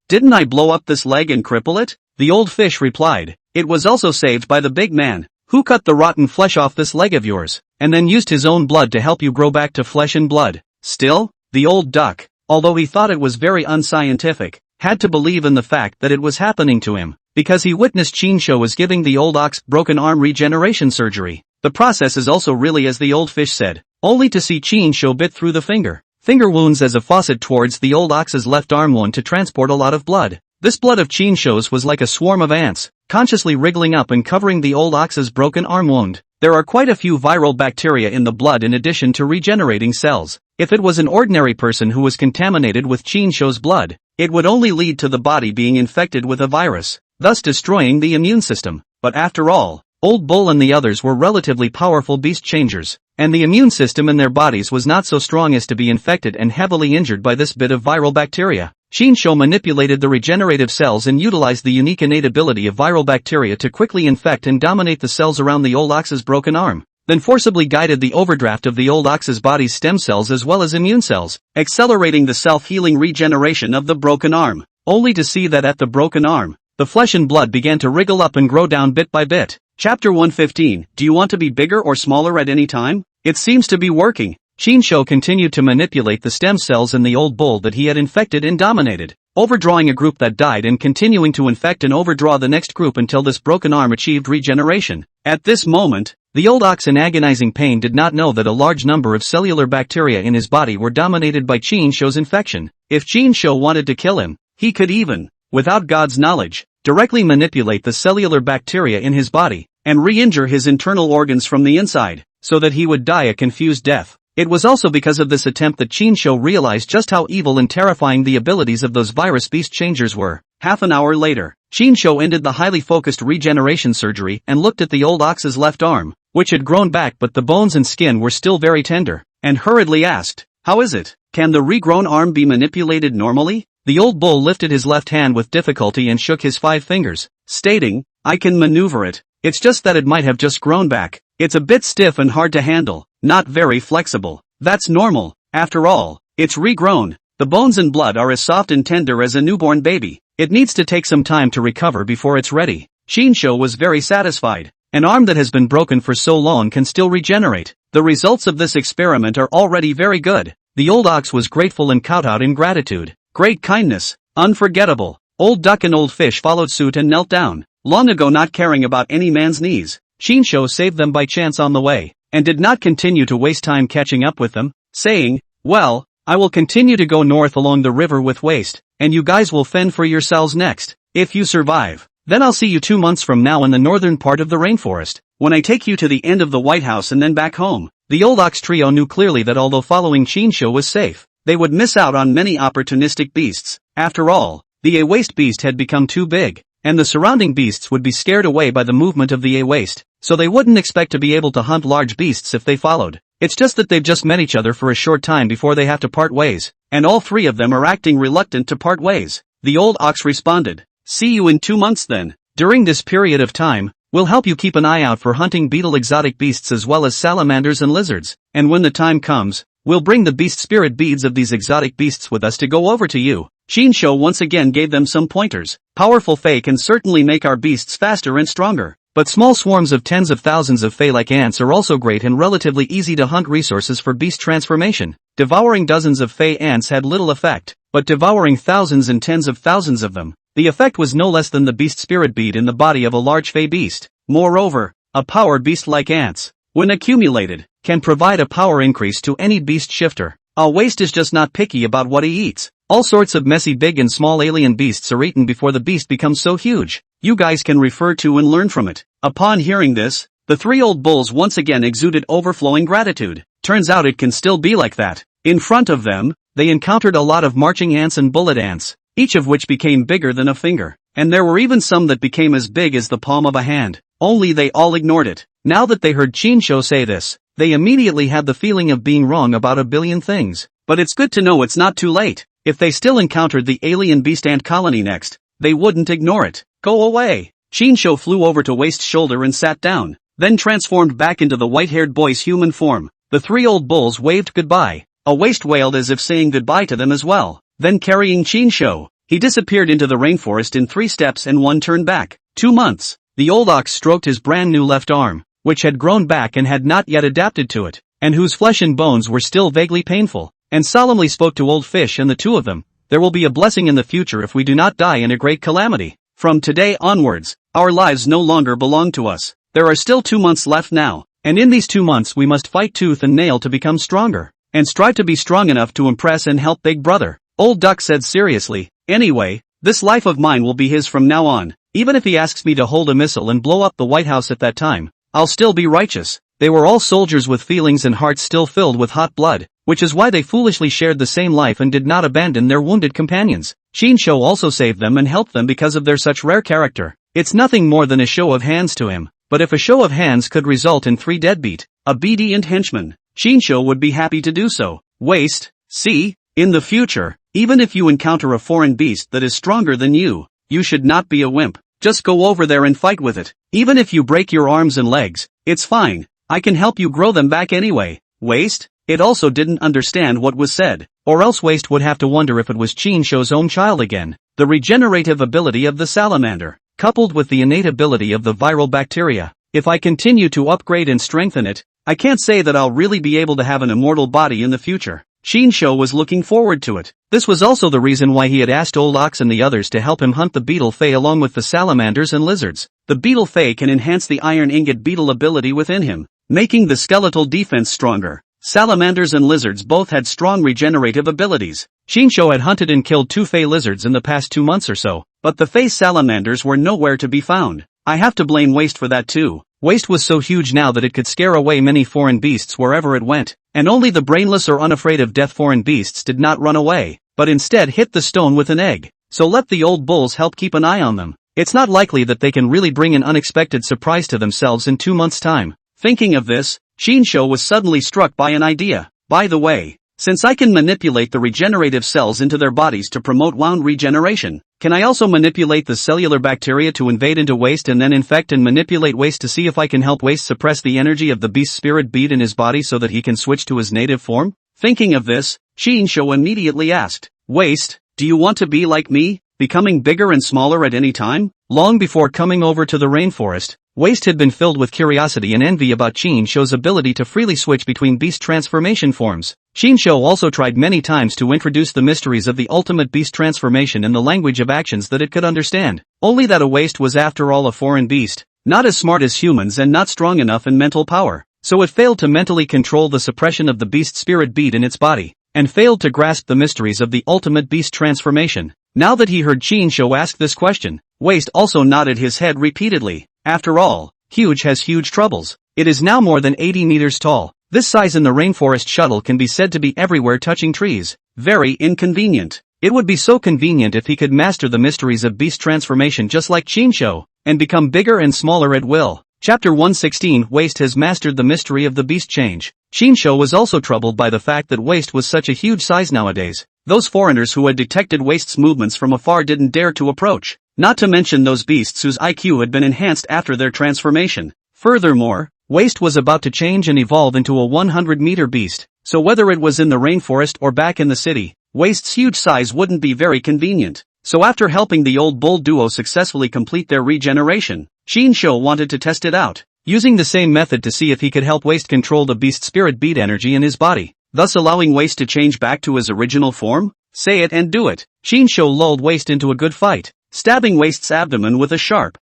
Didn't I blow up this leg and cripple it? The old fish replied. It was also saved by the big man, who cut the rotten flesh off this leg of yours, and then used his own blood to help you grow back to flesh and blood. Still, the old duck, although he thought it was very unscientific, had to believe in the fact that it was happening to him, because he witnessed Shin-sho was giving the old ox broken arm regeneration surgery. The process is also really as the old fish said, only to see Shin-sho bit through the finger wounds as a faucet towards the old ox's left arm wound to transport a lot of blood. This blood of Shin-sho's was like a swarm of ants, consciously wriggling up and covering the old ox's broken arm wound. There are quite a few viral bacteria in the blood in addition to regenerating cells. If it was an ordinary person who was contaminated with Shin-sho's blood, it would only lead to the body being infected with a virus, thus destroying the immune system. But after all, Old Bull and the others were relatively powerful beast changers, and the immune system in their bodies was not so strong as to be infected and heavily injured by this bit of viral bacteria. Shin-sho manipulated the regenerative cells and utilized the unique innate ability of viral bacteria to quickly infect and dominate the cells around the old ox's broken arm, then forcibly guided the overdraft of the old ox's body's stem cells as well as immune cells, accelerating the self-healing regeneration of the broken arm, only to see that at the broken arm, the flesh and blood began to wriggle up and grow down bit by bit. Chapter 115. Do you want to be bigger or smaller at any time? It seems to be working. Shin-sho continued to manipulate the stem cells in the old bull that he had infected and dominated, overdrawing a group that died and continuing to infect and overdraw the next group until this broken arm achieved regeneration. At this moment, the old ox in agonizing pain did not know that a large number of cellular bacteria in his body were dominated by Shin-sho's infection. If Shin-sho wanted to kill him, he could even, without God's knowledge, directly manipulate the cellular bacteria in his body, and re-injure his internal organs from the inside, so that he would die a confused death. It was also because of this attempt that Chinsho realized just how evil and terrifying the abilities of those virus beast changers were. Half an hour later, Chinsho ended the highly focused regeneration surgery and looked at the old ox's left arm, which had grown back but the bones and skin were still very tender, and hurriedly asked, "How is it? Can the regrown arm be manipulated normally?" The old bull lifted his left hand with difficulty and shook his 5 fingers, stating, "I can maneuver it. It's just that it might have just grown back. It's a bit stiff and hard to handle, not very flexible. That's normal. After all, it's regrown. The bones and blood are as soft and tender as a newborn baby. It needs to take some time to recover before it's ready." Chinsho was very satisfied. An arm that has been broken for so long can still regenerate. The results of this experiment are already very good. The old ox was grateful and kowtowed in gratitude. Great kindness. Unforgettable. Old duck and old fish followed suit and knelt down, long ago not caring about any man's knees. Chinsho saved them by chance on the way, and did not continue to waste time catching up with them, saying, "Well, I will continue to go north along the river with waste, and you guys will fend for yourselves next. If you survive, then I'll see you 2 months from now in the northern part of the rainforest, when I take you to the end of the White House and then back home." The old ox trio knew clearly that although following Chinsho was safe, they would miss out on many opportunistic beasts. After all, the A-waste beast had become too big, and the surrounding beasts would be scared away by the movement of the A-waste, so they wouldn't expect to be able to hunt large beasts if they followed. It's just that they've just met each other for a short time before they have to part ways, and all 3 of them are acting reluctant to part ways. The old ox responded, "See you in 2 months then. During this period of time, we'll help you keep an eye out for hunting beetle exotic beasts as well as salamanders and lizards, and when the time comes, we'll bring the beast spirit beads of these exotic beasts with us to go over to you." Chinsho once again gave them some pointers. Powerful Fae can certainly make our beasts faster and stronger, but small swarms of tens of thousands of Fae-like ants are also great and relatively easy to hunt resources for beast transformation. Devouring dozens of Fae ants had little effect, but devouring thousands and tens of thousands of them, the effect was no less than the beast spirit bead in the body of a large Fae beast. Moreover, a power beast like ants, when accumulated, can provide a power increase to any beast shifter. A waste is just not picky about what he eats. All sorts of messy big and small alien beasts are eaten before the beast becomes so huge. You guys can refer to and learn from it. Upon hearing this, the 3 old bulls once again exuded overflowing gratitude. Turns out it can still be like that. In front of them, they encountered a lot of marching ants and bullet ants, each of which became bigger than a finger, and there were even some that became as big as the palm of a hand. Only they all ignored it. Now that they heard Chinsho say this, they immediately had the feeling of being wrong about a billion things. But it's good to know it's not too late. If they still encountered the alien beast ant colony next, they wouldn't ignore it. "Go away." Chinsho flew over to Waste's shoulder and sat down, then transformed back into the white-haired boy's human form. The 3 old bulls waved goodbye. A Waste wailed as if saying goodbye to them as well. Then carrying Chinsho, he disappeared into the rainforest in 3 steps and 1 turn back. 2 months. The old ox stroked his brand new left arm, which had grown back and had not yet adapted to it, and whose flesh and bones were still vaguely painful, and solemnly spoke to old fish and the 2 of them. "There will be a blessing in the future if we do not die in a great calamity. From today onwards, our lives no longer belong to us. There are still 2 months left now, and in these 2 months we must fight tooth and nail to become stronger, and strive to be strong enough to impress and help Big Brother." Old Duck said seriously, "Anyway, this life of mine will be his from now on. Even if he asks me to hold a missile and blow up the White House at that time, I'll still be righteous." They were all soldiers with feelings and hearts still filled with hot blood, which is why they foolishly shared the same life and did not abandon their wounded companions. Chinsho also saved them and helped them because of their such rare character. It's nothing more than a show of hands to him, but if a show of hands could result in 3 deadbeat, obedient henchmen, Chinsho would be happy to do so. Waste, see, in the future, even if you encounter a foreign beast that is stronger than you should not be a wimp. Just go over there and fight with it. Even if you break your arms and legs, it's fine. I can help you grow them back anyway. Waste? It also didn't understand what was said, or else Waste would have to wonder if it was Chinsho's own child again. The regenerative ability of the salamander, coupled with the innate ability of the viral bacteria. If I continue to upgrade and strengthen it, I can't say that I'll really be able to have an immortal body in the future. Chinsho was looking forward to it. This was also the reason why he had asked Old Ox and the others to help him hunt the beetle fae along with the salamanders and lizards. The beetle fae can enhance the iron ingot beetle ability within him, making the skeletal defense stronger. Salamanders and lizards both had strong regenerative abilities. Chinsho had hunted and killed 2 fae lizards in the past 2 months or so, but the fae salamanders were nowhere to be found. I have to blame Waste for that too. Waste was so huge now that it could scare away many foreign beasts wherever it went, and only the brainless or unafraid of death foreign beasts did not run away, but instead hit the stone with an egg. So let the old bulls help keep an eye on them. It's not likely that they can really bring an unexpected surprise to themselves in 2 months' time. Thinking of this, Shinsho was suddenly struck by an idea. By the way, since I can manipulate the regenerative cells into their bodies to promote wound regeneration, can I also manipulate the cellular bacteria to invade into waste and then infect and manipulate waste to see if I can help waste suppress the energy of the beast spirit bead in his body so that he can switch to his native form? Thinking of this, Shinsho immediately asked, Waste, do you want to be like me, becoming bigger and smaller at any time? Long before coming over to the rainforest, Waste had been filled with curiosity and envy about Shinsho's ability to freely switch between beast transformation forms. Shinsho also tried many times to introduce the mysteries of the ultimate beast transformation in the language of actions that it could understand. Only that a Waste was after all a foreign beast, not as smart as humans and not strong enough in mental power. So it failed to mentally control the suppression of the beast spirit bead in its body, and failed to grasp the mysteries of the ultimate beast transformation. Now that he heard Shinsho ask this question, Waste also nodded his head repeatedly. After all, huge has huge troubles. It is now more than 80 meters tall. This size in the rainforest shuttle can be said to be everywhere touching trees. Very inconvenient. It would be so convenient if he could master the mysteries of beast transformation just like Shinsho, and become bigger and smaller at will. Chapter 116 Waste has mastered the mystery of the beast change. Shinsho was also troubled by the fact that Waste was such a huge size nowadays. Those foreigners who had detected Waste's movements from afar didn't dare to approach. Not to mention those beasts whose IQ had been enhanced after their transformation. Furthermore, Waste was about to change and evolve into a 100-meter beast, so whether it was in the rainforest or back in the city, Waste's huge size wouldn't be very convenient. So after helping the old bull duo successfully complete their regeneration, Shinsho wanted to test it out, using the same method to see if he could help Waste control the beast spirit bead energy in his body, thus allowing Waste to change back to his original form. Say it and do it. Shinsho lulled Waste into a good fight, stabbing Waste's abdomen with a sharp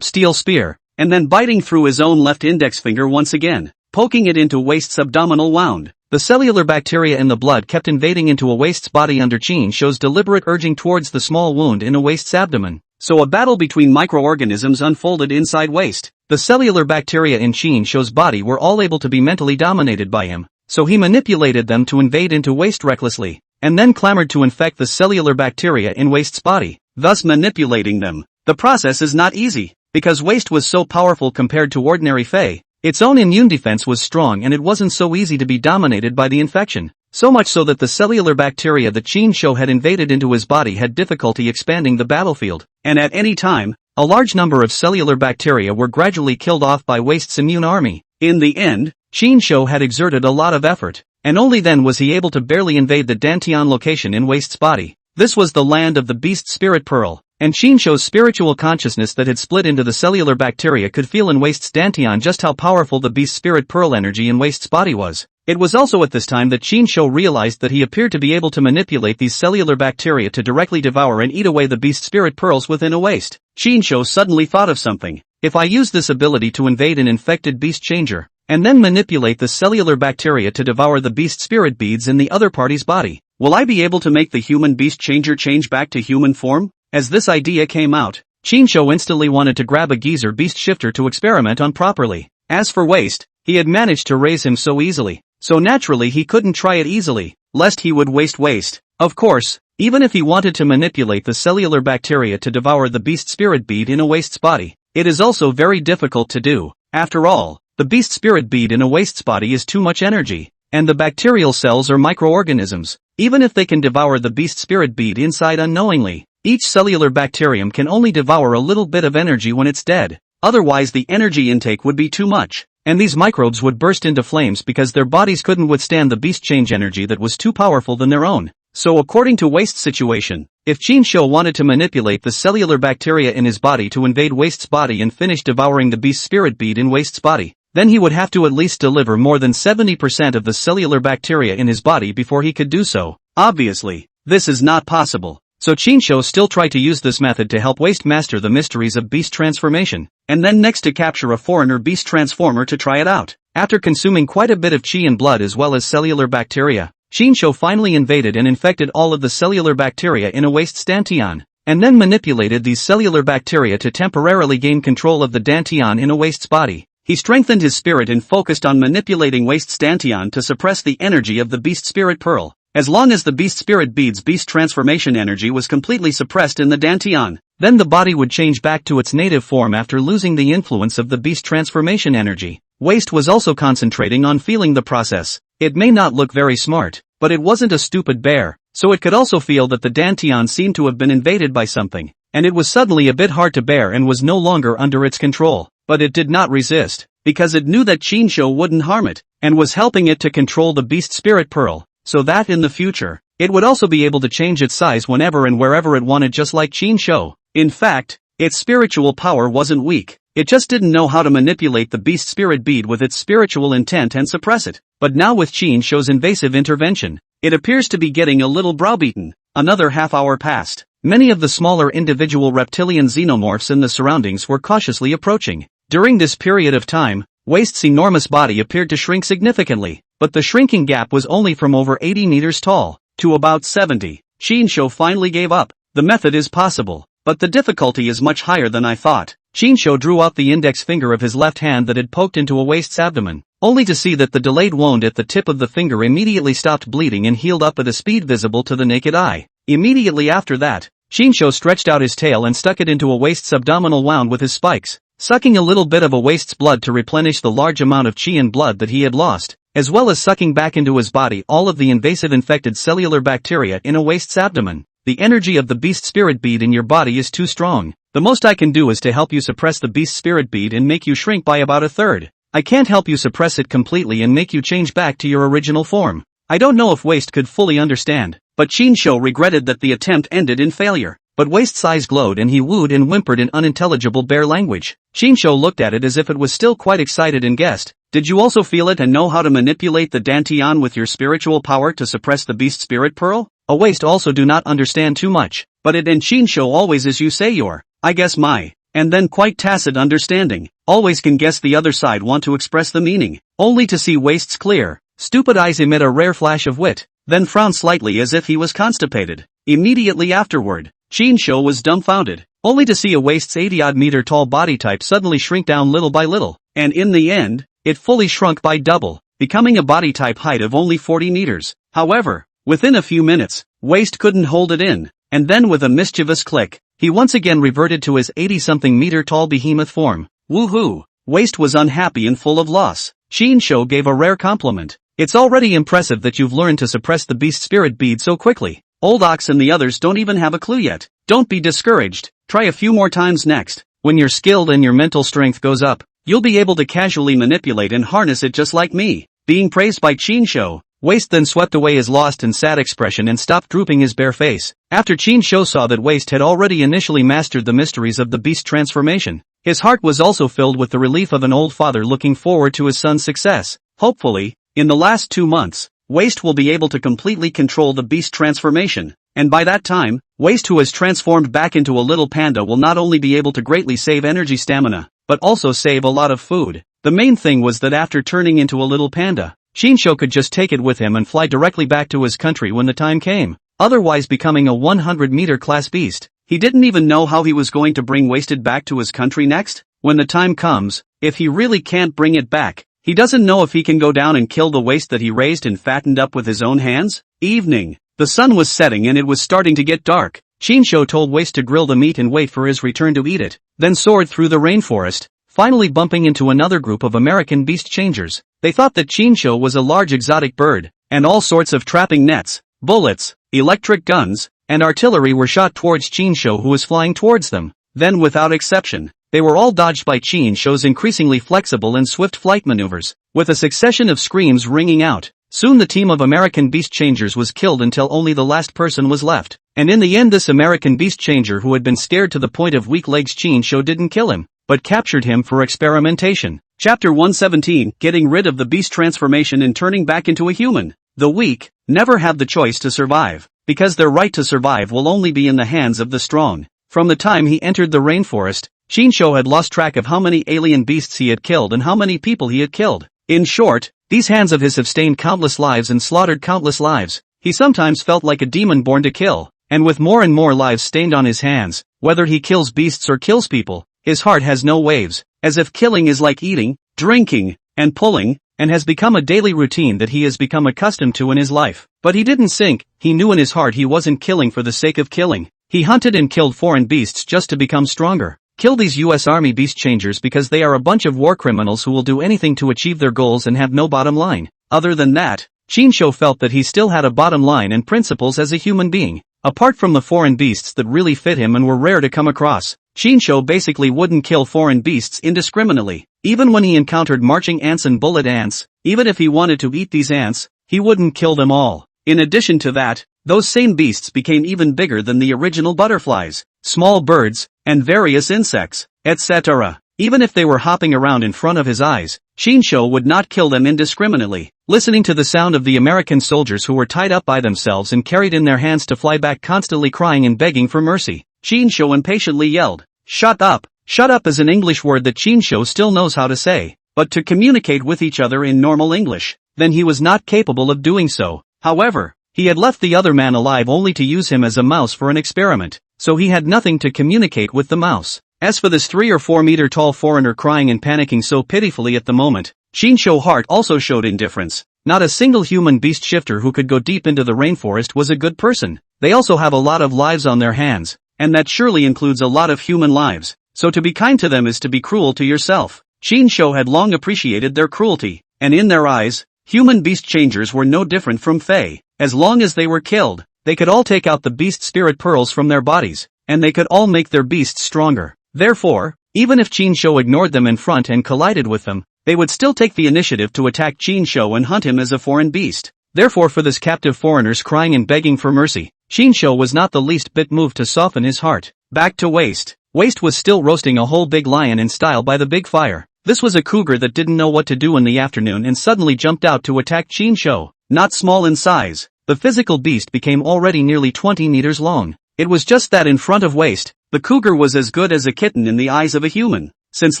steel spear, and then biting through his own left index finger once again, poking it into Waste's abdominal wound. The cellular bacteria in the blood kept invading into a Waste's body under Shinsho's deliberate urging towards the small wound in a Waste's abdomen. So a battle between microorganisms unfolded inside Waste. The cellular bacteria in Shinsho's body were all able to be mentally dominated by him, so he manipulated them to invade into Waste recklessly, and then clamored to infect the cellular bacteria in Waste's body, thus manipulating them. The process is not easy, because Waste was so powerful compared to ordinary Fae. Its own immune defense was strong and it wasn't so easy to be dominated by the infection, so much so that the cellular bacteria that Shinsho had invaded into his body had difficulty expanding the battlefield, and at any time, a large number of cellular bacteria were gradually killed off by Waste's immune army. In the end, Shinsho had exerted a lot of effort, and only then was he able to barely invade the Dantian location in Waste's body. This was the land of the beast spirit pearl, and Shinsho's spiritual consciousness that had split into the cellular bacteria could feel in Waste's Dantian just how powerful the beast spirit pearl energy in Waste's body was. It was also at this time that Shinsho realized that he appeared to be able to manipulate these cellular bacteria to directly devour and eat away the beast spirit pearls within a Waste. Shinsho suddenly thought of something. If I use this ability to invade an infected beast changer, and then manipulate the cellular bacteria to devour the beast spirit beads in the other party's body, will I be able to make the human beast changer change back to human form? As this idea came out, Shinsho instantly wanted to grab a geezer beast shifter to experiment on properly. As for Waste, he had managed to raise him so easily, so naturally he couldn't try it easily, lest he would waste Waste. Of course, even if he wanted to manipulate the cellular bacteria to devour the beast spirit bead in a Waste's body, it is also very difficult to do. After all, the beast spirit bead in a Waste's body is too much energy, and the bacterial cells are microorganisms. Even if they can devour the beast spirit bead inside unknowingly, each cellular bacterium can only devour a little bit of energy when it's dead. Otherwise the energy intake would be too much, and these microbes would burst into flames because their bodies couldn't withstand the beast change energy that was too powerful than their own. So according to Waste's situation, if Shinsho wanted to manipulate the cellular bacteria in his body to invade Waste's body and finish devouring the beast spirit bead in Waste's body, then he would have to at least deliver more than 70% of the cellular bacteria in his body before he could do so. Obviously, this is not possible. So Shinsho still tried to use this method to help Waste master the mysteries of beast transformation, and then next to capture a foreigner beast transformer to try it out. After consuming quite a bit of chi and blood as well as cellular bacteria, Shinsho finally invaded and infected all of the cellular bacteria in a Waste's Dantian, and then manipulated these cellular bacteria to temporarily gain control of the Dantian in a Waste's body. He strengthened his spirit and focused on manipulating Waste's dantian to suppress the energy of the beast spirit pearl. As long as the beast spirit bead's beast transformation energy was completely suppressed in the dantian, then the body would change back to its native form after losing the influence of the beast transformation energy. Waste was also concentrating on feeling the process. It may not look very smart, but it wasn't a stupid bear, so it could also feel that the dantian seemed to have been invaded by something, and it was suddenly a bit hard to bear and was no longer under its control. But it did not resist, because it knew that Chinsho wouldn't harm it, and was helping it to control the beast spirit pearl, so that in the future, it would also be able to change its size whenever and wherever it wanted, just like Chinsho. In fact, its spiritual power wasn't weak. It just didn't know how to manipulate the beast spirit bead with its spiritual intent and suppress it. But now with Chinsho's invasive intervention, it appears to be getting a little browbeaten. Another half hour passed. Many of the smaller individual reptilian xenomorphs in the surroundings were cautiously approaching. During this period of time, Waste's enormous body appeared to shrink significantly, but the shrinking gap was only from over 80 meters tall to about 70. Chinsho finally gave up. The method is possible, but the difficulty is much higher than I thought. Chinsho drew out the index finger of his left hand that had poked into a Waste's abdomen, only to see that the delayed wound at the tip of the finger immediately stopped bleeding and healed up at a speed visible to the naked eye. Immediately after that, Chinsho stretched out his tail and stuck it into a Waste's abdominal wound with his spikes, sucking a little bit of a Waste's blood to replenish the large amount of chi and blood that he had lost, as well as sucking back into his body all of the invasive infected cellular bacteria in a Waste's abdomen. The energy of the beast spirit bead in your body is too strong. The most I can do is to help you suppress the beast spirit bead and make you shrink by about a third. I can't help you suppress it completely and make you change back to your original form. I don't know if Waste could fully understand, but Chinsho regretted that the attempt ended in failure. But Waste's eyes glowed and he wooed and whimpered in unintelligible bear language. Chinsho looked at it as if it was still quite excited and guessed, "Did you also feel it and know how to manipulate the dantian with your spiritual power to suppress the beast spirit pearl?" A Waste also do not understand too much, but it and Chinsho always as you say your, I guess my, and then quite tacit understanding, always can guess the other side want to express the meaning, only to see Waste's clear, stupid eyes emit a rare flash of wit, then frown slightly as if he was constipated. Immediately afterward, Chinsho was dumbfounded, only to see a Waste's 80-odd meter tall body type suddenly shrink down little by little, and in the end, it fully shrunk by double, becoming a body type height of only 40 meters. However, within a few minutes, Waste couldn't hold it in, and then with a mischievous click, he once again reverted to his 80-something meter tall behemoth form. Woohoo! Waste was unhappy and full of loss. Chinsho gave a rare compliment. "It's already impressive that you've learned to suppress the beast spirit bead so quickly. Old Ox and the others don't even have a clue yet. Don't be discouraged. Try a few more times next. When you're skilled and your mental strength goes up, you'll be able to casually manipulate and harness it just like me." Being praised by Chinsho, Waste then swept away his lost and sad expression and stopped drooping his bare face. After Chinsho saw that Waste had already initially mastered the mysteries of the beast transformation, his heart was also filled with the relief of an old father looking forward to his son's success. Hopefully, in the last 2 months, Waste will be able to completely control the beast transformation, and by that time, Waste who has transformed back into a little panda will not only be able to greatly save energy stamina, but also save a lot of food. The main thing was that after turning into a little panda, Chinsho could just take it with him and fly directly back to his country when the time came, otherwise becoming a 100-meter class beast. He didn't even know how he was going to bring Wasted back to his country next. When the time comes, if he really can't bring it back, he doesn't know if he can go down and kill the Waste that he raised and fattened up with his own hands. Evening. The sun was setting and it was starting to get dark. Chinsho told Waste to grill the meat and wait for his return to eat it, then soared through the rainforest, finally bumping into another group of American beast changers. They thought that Chinsho was a large exotic bird, and all sorts of trapping nets, bullets, electric guns, and artillery were shot towards Chinsho who was flying towards them. Then without exception, they were all dodged by Chinsho's increasingly flexible and swift flight maneuvers, with a succession of screams ringing out. Soon the team of American beast changers was killed until only the last person was left, and in the end this American beast changer who had been scared to the point of weak legs Chinsho didn't kill him, but captured him for experimentation. Chapter 117, Getting rid of the beast transformation and turning back into a human. The weak never have the choice to survive, because their right to survive will only be in the hands of the strong. From the time he entered the rainforest, Chinsho had lost track of how many alien beasts he had killed and how many people he had killed. In short, these hands of his have stained countless lives and slaughtered countless lives. He sometimes felt like a demon born to kill, and with more and more lives stained on his hands, whether he kills beasts or kills people, his heart has no waves, as if killing is like eating, drinking, and pulling, and has become a daily routine that he has become accustomed to in his life. But he didn't sink. He knew in his heart he wasn't killing for the sake of killing. He hunted and killed foreign beasts just to become stronger. Kill these US Army beast changers because they are a bunch of war criminals who will do anything to achieve their goals and have no bottom line. Other than that, Chinsho felt that he still had a bottom line and principles as a human being. Apart from the foreign beasts that really fit him and were rare to come across, Chinsho basically wouldn't kill foreign beasts indiscriminately. Even when he encountered marching ants and bullet ants, even if he wanted to eat these ants, he wouldn't kill them all. In addition to that, those same beasts became even bigger than the original butterflies, small birds, and various insects, etc. Even if they were hopping around in front of his eyes, Chinsho would not kill them indiscriminately. Listening to the sound of the American soldiers who were tied up by themselves and carried in their hands to fly back, constantly crying and begging for mercy, Chinsho impatiently yelled, "Shut up!" Shut up is an English word that Chinsho still knows how to say, but to communicate with each other in normal English, then he was not capable of doing so. However, he had left the other man alive only to use him as a mouse for an experiment, so he had nothing to communicate with the mouse. As for this 3 or 4 meter tall foreigner crying and panicking so pitifully at the moment, Chinsho's heart also showed indifference. Not a single human beast shifter who could go deep into the rainforest was a good person. They also have a lot of lives on their hands, and that surely includes a lot of human lives. So to be kind to them is to be cruel to yourself. Chinsho had long appreciated their cruelty, and in their eyes, human beast changers were no different from Fae. As long as they were killed, they could all take out the beast spirit pearls from their bodies, and they could all make their beasts stronger. Therefore, even if Chinsho ignored them in front and collided with them, they would still take the initiative to attack Chinsho and hunt him as a foreign beast. Therefore, for this captive foreigners crying and begging for mercy, Chinsho was not the least bit moved to soften his heart. Back to Waste. Waste was still roasting a whole big lion in style by the big fire. This was a cougar that didn't know what to do in the afternoon and suddenly jumped out to attack Chinsho. Not small in size, the physical beast became already nearly 20 meters long. It was just that in front of Waste, the cougar was as good as a kitten in the eyes of a human. Since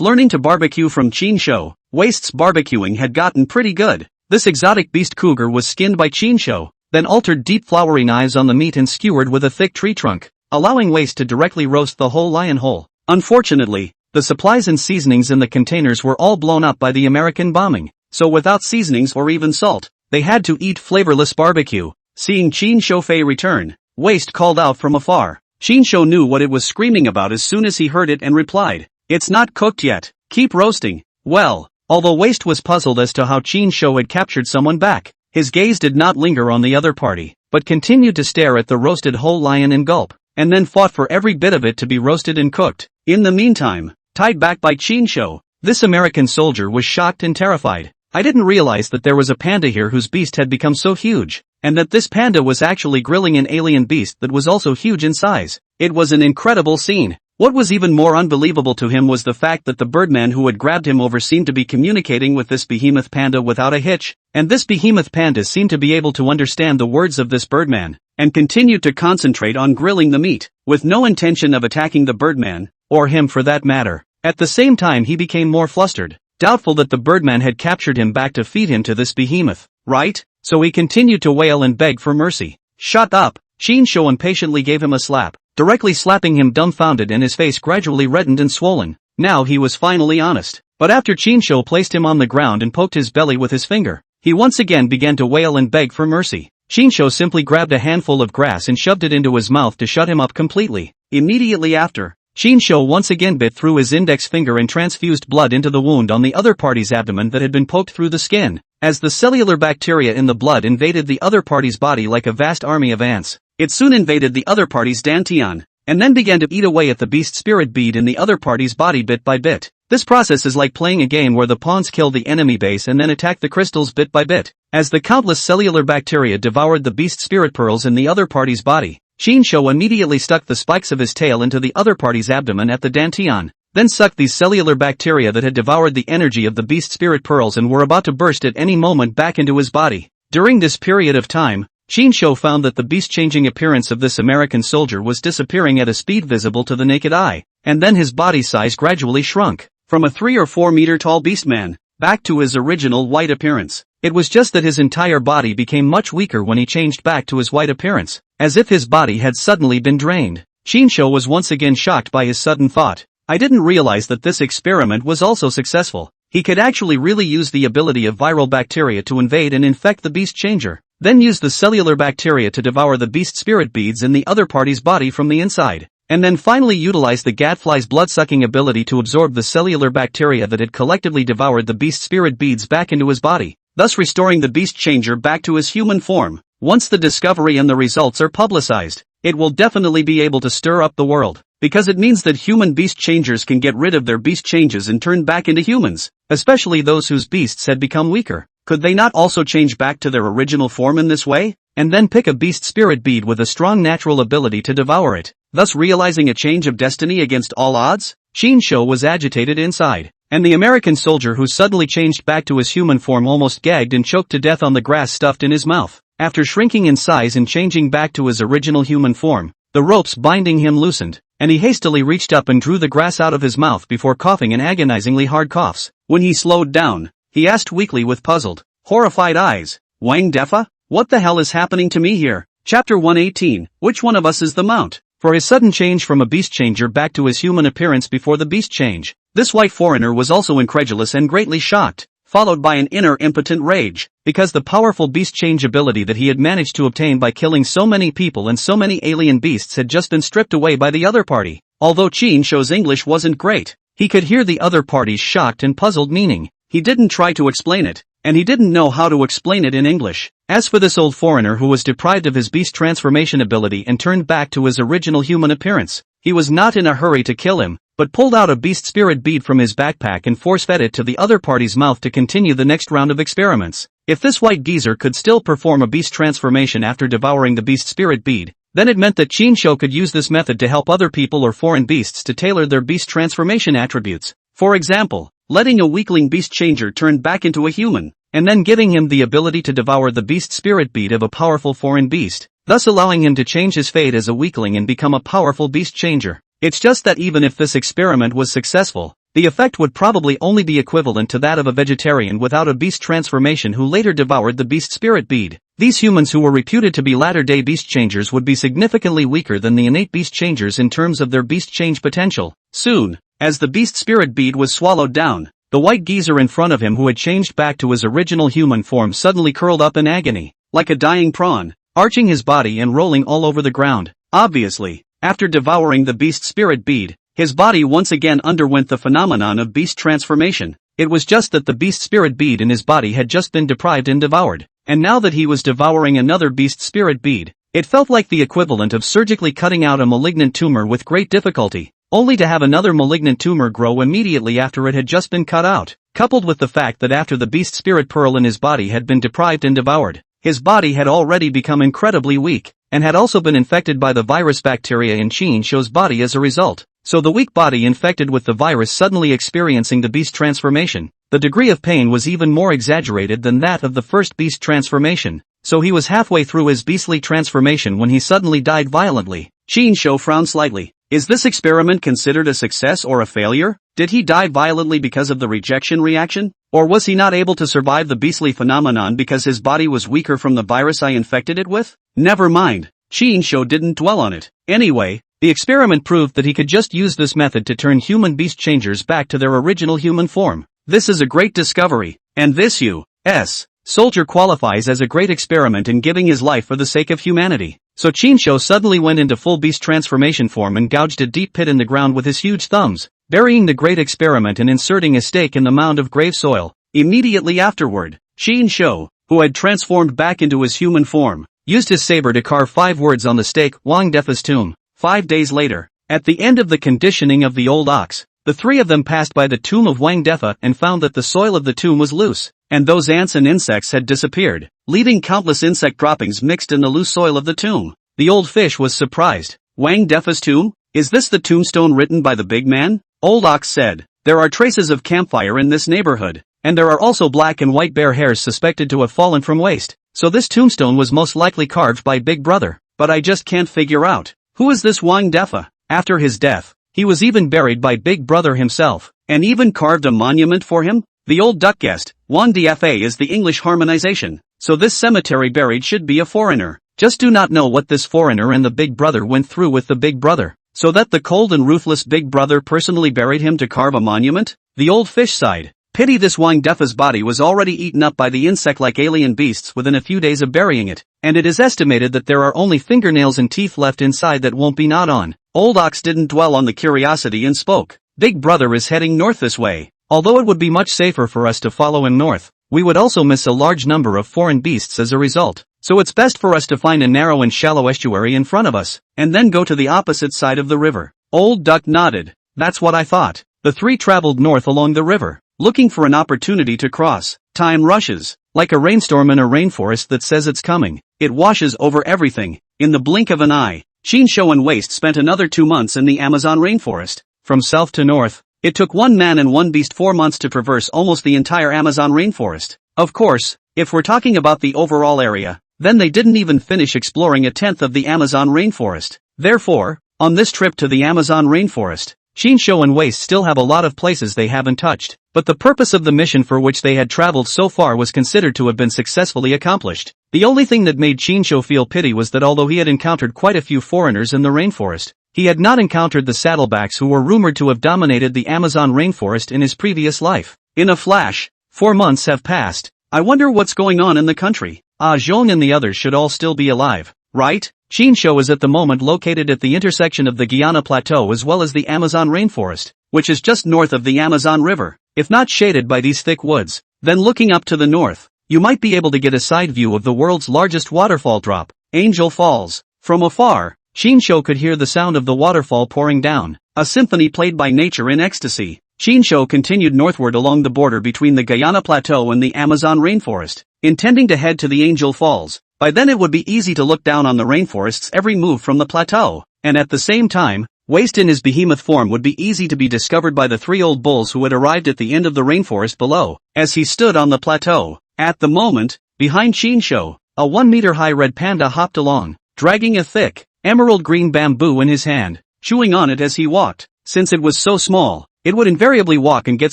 learning to barbecue from Chinsho, Waste's barbecuing had gotten pretty good. This exotic beast cougar was skinned by Chinsho, then altered deep floury knives on the meat and skewered with a thick tree trunk, allowing Waste to directly roast the whole lion whole. Unfortunately, the supplies and seasonings in the containers were all blown up by the American bombing, so without seasonings or even salt, they had to eat flavorless barbecue. Seeing Chinsho Fei return, Waste called out from afar. Chinsho knew what it was screaming about as soon as he heard it and replied, "It's not cooked yet, keep roasting." Well, although Waste was puzzled as to how Chinsho had captured someone back, his gaze did not linger on the other party, but continued to stare at the roasted whole lion and gulp, and then fought for every bit of it to be roasted and cooked. In the meantime, tied back by Chinsho, this American soldier was shocked and terrified. "I didn't realize that there was a panda here whose beast had become so huge, and that this panda was actually grilling an alien beast that was also huge in size." It was an incredible scene. What was even more unbelievable to him was the fact that the birdman who had grabbed him over seemed to be communicating with this behemoth panda without a hitch, and this behemoth panda seemed to be able to understand the words of this birdman, and continued to concentrate on grilling the meat, with no intention of attacking the birdman, or him for that matter. At the same time he became more flustered, doubtful that the birdman had captured him back to feed him to this behemoth, right? So he continued to wail and beg for mercy. "Shut up!" Chinsho impatiently gave him a slap, directly slapping him dumbfounded, and his face gradually reddened and swollen. Now he was finally honest. But after Chinsho placed him on the ground and poked his belly with his finger, he once again began to wail and beg for mercy. Chinsho simply grabbed a handful of grass and shoved it into his mouth to shut him up completely. Immediately after, Chinsho once again bit through his index finger and transfused blood into the wound on the other party's abdomen that had been poked through the skin. As the cellular bacteria in the blood invaded the other party's body like a vast army of ants, it soon invaded the other party's dantian, and then began to eat away at the beast spirit bead in the other party's body bit by bit. This process is like playing a game where the pawns kill the enemy base and then attack the crystals bit by bit. As the countless cellular bacteria devoured the beast spirit pearls in the other party's body, Chinsho immediately stuck the spikes of his tail into the other party's abdomen at the dantian, then sucked these cellular bacteria that had devoured the energy of the beast spirit pearls and were about to burst at any moment back into his body. During this period of time, Chinsho found that the beast-changing appearance of this American soldier was disappearing at a speed visible to the naked eye, and then his body size gradually shrunk, from a 3 or 4 meter tall beastman, back to his original white appearance. It was just that his entire body became much weaker when he changed back to his white appearance, as if his body had suddenly been drained. Chinsho was once again shocked by his sudden thought. "I didn't realize that this experiment was also successful." He could actually really use the ability of viral bacteria to invade and infect the beast changer, then use the cellular bacteria to devour the beast spirit beads in the other party's body from the inside, and then finally utilize the gadfly's blood-sucking ability to absorb the cellular bacteria that had collectively devoured the beast spirit beads back into his body, thus restoring the beast changer back to his human form. Once the discovery and the results are publicized, it will definitely be able to stir up the world, because it means that human beast changers can get rid of their beast changes and turn back into humans, especially those whose beasts had become weaker. Could they not also change back to their original form in this way, and then pick a beast spirit bead with a strong natural ability to devour it, thus realizing a change of destiny against all odds? Shinsho was agitated inside, and the American soldier who suddenly changed back to his human form almost gagged and choked to death on the grass stuffed in his mouth. After shrinking in size and changing back to his original human form, the ropes binding him loosened, and he hastily reached up and drew the grass out of his mouth before coughing in agonizingly hard coughs. When he slowed down, he asked weakly with puzzled, horrified eyes, "Wang Defa? What the hell is happening to me here?" Chapter 118, Which one of us is the Mount? For his sudden change from a beast changer back to his human appearance before the beast change, this white foreigner was also incredulous and greatly shocked, followed by an inner impotent rage, because the powerful beast change ability that he had managed to obtain by killing so many people and so many alien beasts had just been stripped away by the other party. Although Shinsho's English wasn't great, he could hear the other party's shocked and puzzled meaning. He didn't try to explain it, and he didn't know how to explain it in English. As for this old foreigner who was deprived of his beast transformation ability and turned back to his original human appearance, he was not in a hurry to kill him, but pulled out a beast spirit bead from his backpack and force-fed it to the other party's mouth to continue the next round of experiments. If this white geezer could still perform a beast transformation after devouring the beast spirit bead, then it meant that Shinsho could use this method to help other people or foreign beasts to tailor their beast transformation attributes. For example, letting a weakling beast changer turn back into a human, and then giving him the ability to devour the beast spirit bead of a powerful foreign beast, thus allowing him to change his fate as a weakling and become a powerful beast changer. It's just that even if this experiment was successful, the effect would probably only be equivalent to that of a vegetarian without a beast transformation who later devoured the beast spirit bead. These humans who were reputed to be latter-day beast changers would be significantly weaker than the innate beast changers in terms of their beast change potential. Soon, as the beast spirit bead was swallowed down, the white geezer in front of him who had changed back to his original human form suddenly curled up in agony, like a dying prawn, arching his body and rolling all over the ground. Obviously, after devouring the beast spirit bead, his body once again underwent the phenomenon of beast transformation. It was just that the beast spirit bead in his body had just been deprived and devoured, and now that he was devouring another beast spirit bead, it felt like the equivalent of surgically cutting out a malignant tumor with great difficulty, only to have another malignant tumor grow immediately after it had just been cut out. Coupled with the fact that after the beast spirit pearl in his body had been deprived and devoured, his body had already become incredibly weak, and had also been infected by the virus bacteria in Shinsho's body as a result. So the weak body infected with the virus suddenly experiencing the beast transformation, the degree of pain was even more exaggerated than that of the first beast transformation. So he was halfway through his beastly transformation when he suddenly died violently. Shinsho frowned slightly. Is this experiment considered a success or a failure? Did he die violently because of the rejection reaction? Or was he not able to survive the beastly phenomenon because his body was weaker from the virus I infected it with? Never mind. Shinsho didn't dwell on it. Anyway, the experiment proved that he could just use this method to turn human beast changers back to their original human form. This is a great discovery, and this U.S. soldier qualifies as a great experiment in giving his life for the sake of humanity. So Shinsho suddenly went into full beast transformation form and gouged a deep pit in the ground with his huge thumbs, burying the great experiment and inserting a stake in the mound of grave soil. Immediately afterward, Shinsho, who had transformed back into his human form, used his saber to carve 5 words on the stake, Wang Defa's tomb. 5 days later, at the end of the conditioning of the old ox, the 3 of them passed by the tomb of Wang Defa and found that the soil of the tomb was loose, and those ants and insects had disappeared, leaving countless insect droppings mixed in the loose soil of the tomb. The old fish was surprised. Wang Defa's tomb? Is this the tombstone written by the big man? Old ox said, there are traces of campfire in this neighborhood, and there are also black and white bear hairs suspected to have fallen from waste, so this tombstone was most likely carved by Big Brother, but I just can't figure out. Who is this Wang Defa? After his death, he was even buried by Big Brother himself, and even carved a monument for him? The old duck guessed, Wang Defa is the English harmonization, so this cemetery buried should be a foreigner. Just do not know what this foreigner and the Big Brother went through with the Big Brother, so that the cold and ruthless Big Brother personally buried him to carve a monument? The old fish sighed. Pity this Wang Defa's body was already eaten up by the insect-like alien beasts within a few days of burying it, and it is estimated that there are only fingernails and teeth left inside that won't be gnawed on. Old Ox didn't dwell on the curiosity and spoke. Big Brother is heading north this way. Although it would be much safer for us to follow him north, we would also miss a large number of foreign beasts as a result. So it's best for us to find a narrow and shallow estuary in front of us, and then go to the opposite side of the river. Old Duck nodded. That's what I thought. The three traveled north along the river, looking for an opportunity to cross. Time rushes. Like a rainstorm in a rainforest that says it's coming, it washes over everything. In the blink of an eye, Shinsho and Waste spent another 2 months in the Amazon rainforest. From south to north, it took one man and one beast 4 months to traverse almost the entire Amazon rainforest. Of course, if we're talking about the overall area, then they didn't even finish exploring a tenth of the Amazon rainforest. Therefore, on this trip to the Amazon rainforest, Shinsho and Waste still have a lot of places they haven't touched, but the purpose of the mission for which they had traveled so far was considered to have been successfully accomplished. The only thing that made Shinsho feel pity was that although he had encountered quite a few foreigners in the rainforest, he had not encountered the saddlebacks who were rumored to have dominated the Amazon rainforest in his previous life. In a flash, 4 months have passed. I wonder what's going on in the country. Zhong and the others should all still be alive, right? Shinsho is at the moment located at the intersection of the Guyana Plateau as well as the Amazon rainforest, which is just north of the Amazon River. If not shaded by these thick woods, then looking up to the north, you might be able to get a side view of the world's largest waterfall drop, Angel Falls. From afar, Shinsho could hear the sound of the waterfall pouring down, a symphony played by nature in ecstasy. Shinsho continued northward along the border between the Guyana Plateau and the Amazon rainforest, intending to head to the Angel Falls. By then it would be easy to look down on the rainforest's every move from the plateau, and at the same time, Waste in his behemoth form would be easy to be discovered by the 3 old bulls who had arrived at the end of the rainforest below, as he stood on the plateau. At the moment, behind Shinsho, a 1-meter-high red panda hopped along, dragging a thick, emerald-green bamboo in his hand, chewing on it as he walked. Since it was so small, it would invariably walk and get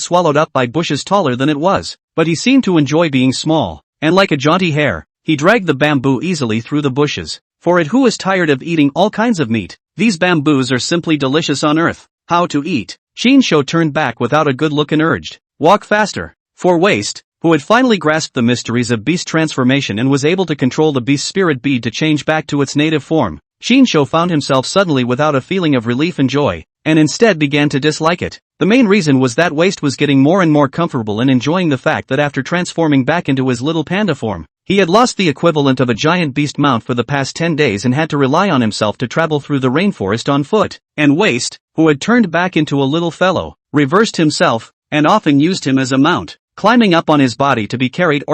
swallowed up by bushes taller than it was, but he seemed to enjoy being small, and like a jaunty hare, he dragged the bamboo easily through the bushes. For it who is tired of eating all kinds of meat, these bamboos are simply delicious on earth. How to eat? Shinsho turned back without a good look and urged, walk faster. For Waste, who had finally grasped the mysteries of beast transformation and was able to control the beast spirit bead to change back to its native form, Shinsho found himself suddenly without a feeling of relief and joy, and instead began to dislike it. The main reason was that Waste was getting more and more comfortable and enjoying the fact that after transforming back into his little panda form, he had lost the equivalent of a giant beast mount for the past 10 days and had to rely on himself to travel through the rainforest on foot. And Waste, who had turned back into a little fellow, reversed himself, and often used him as a mount, climbing up on his body to be carried,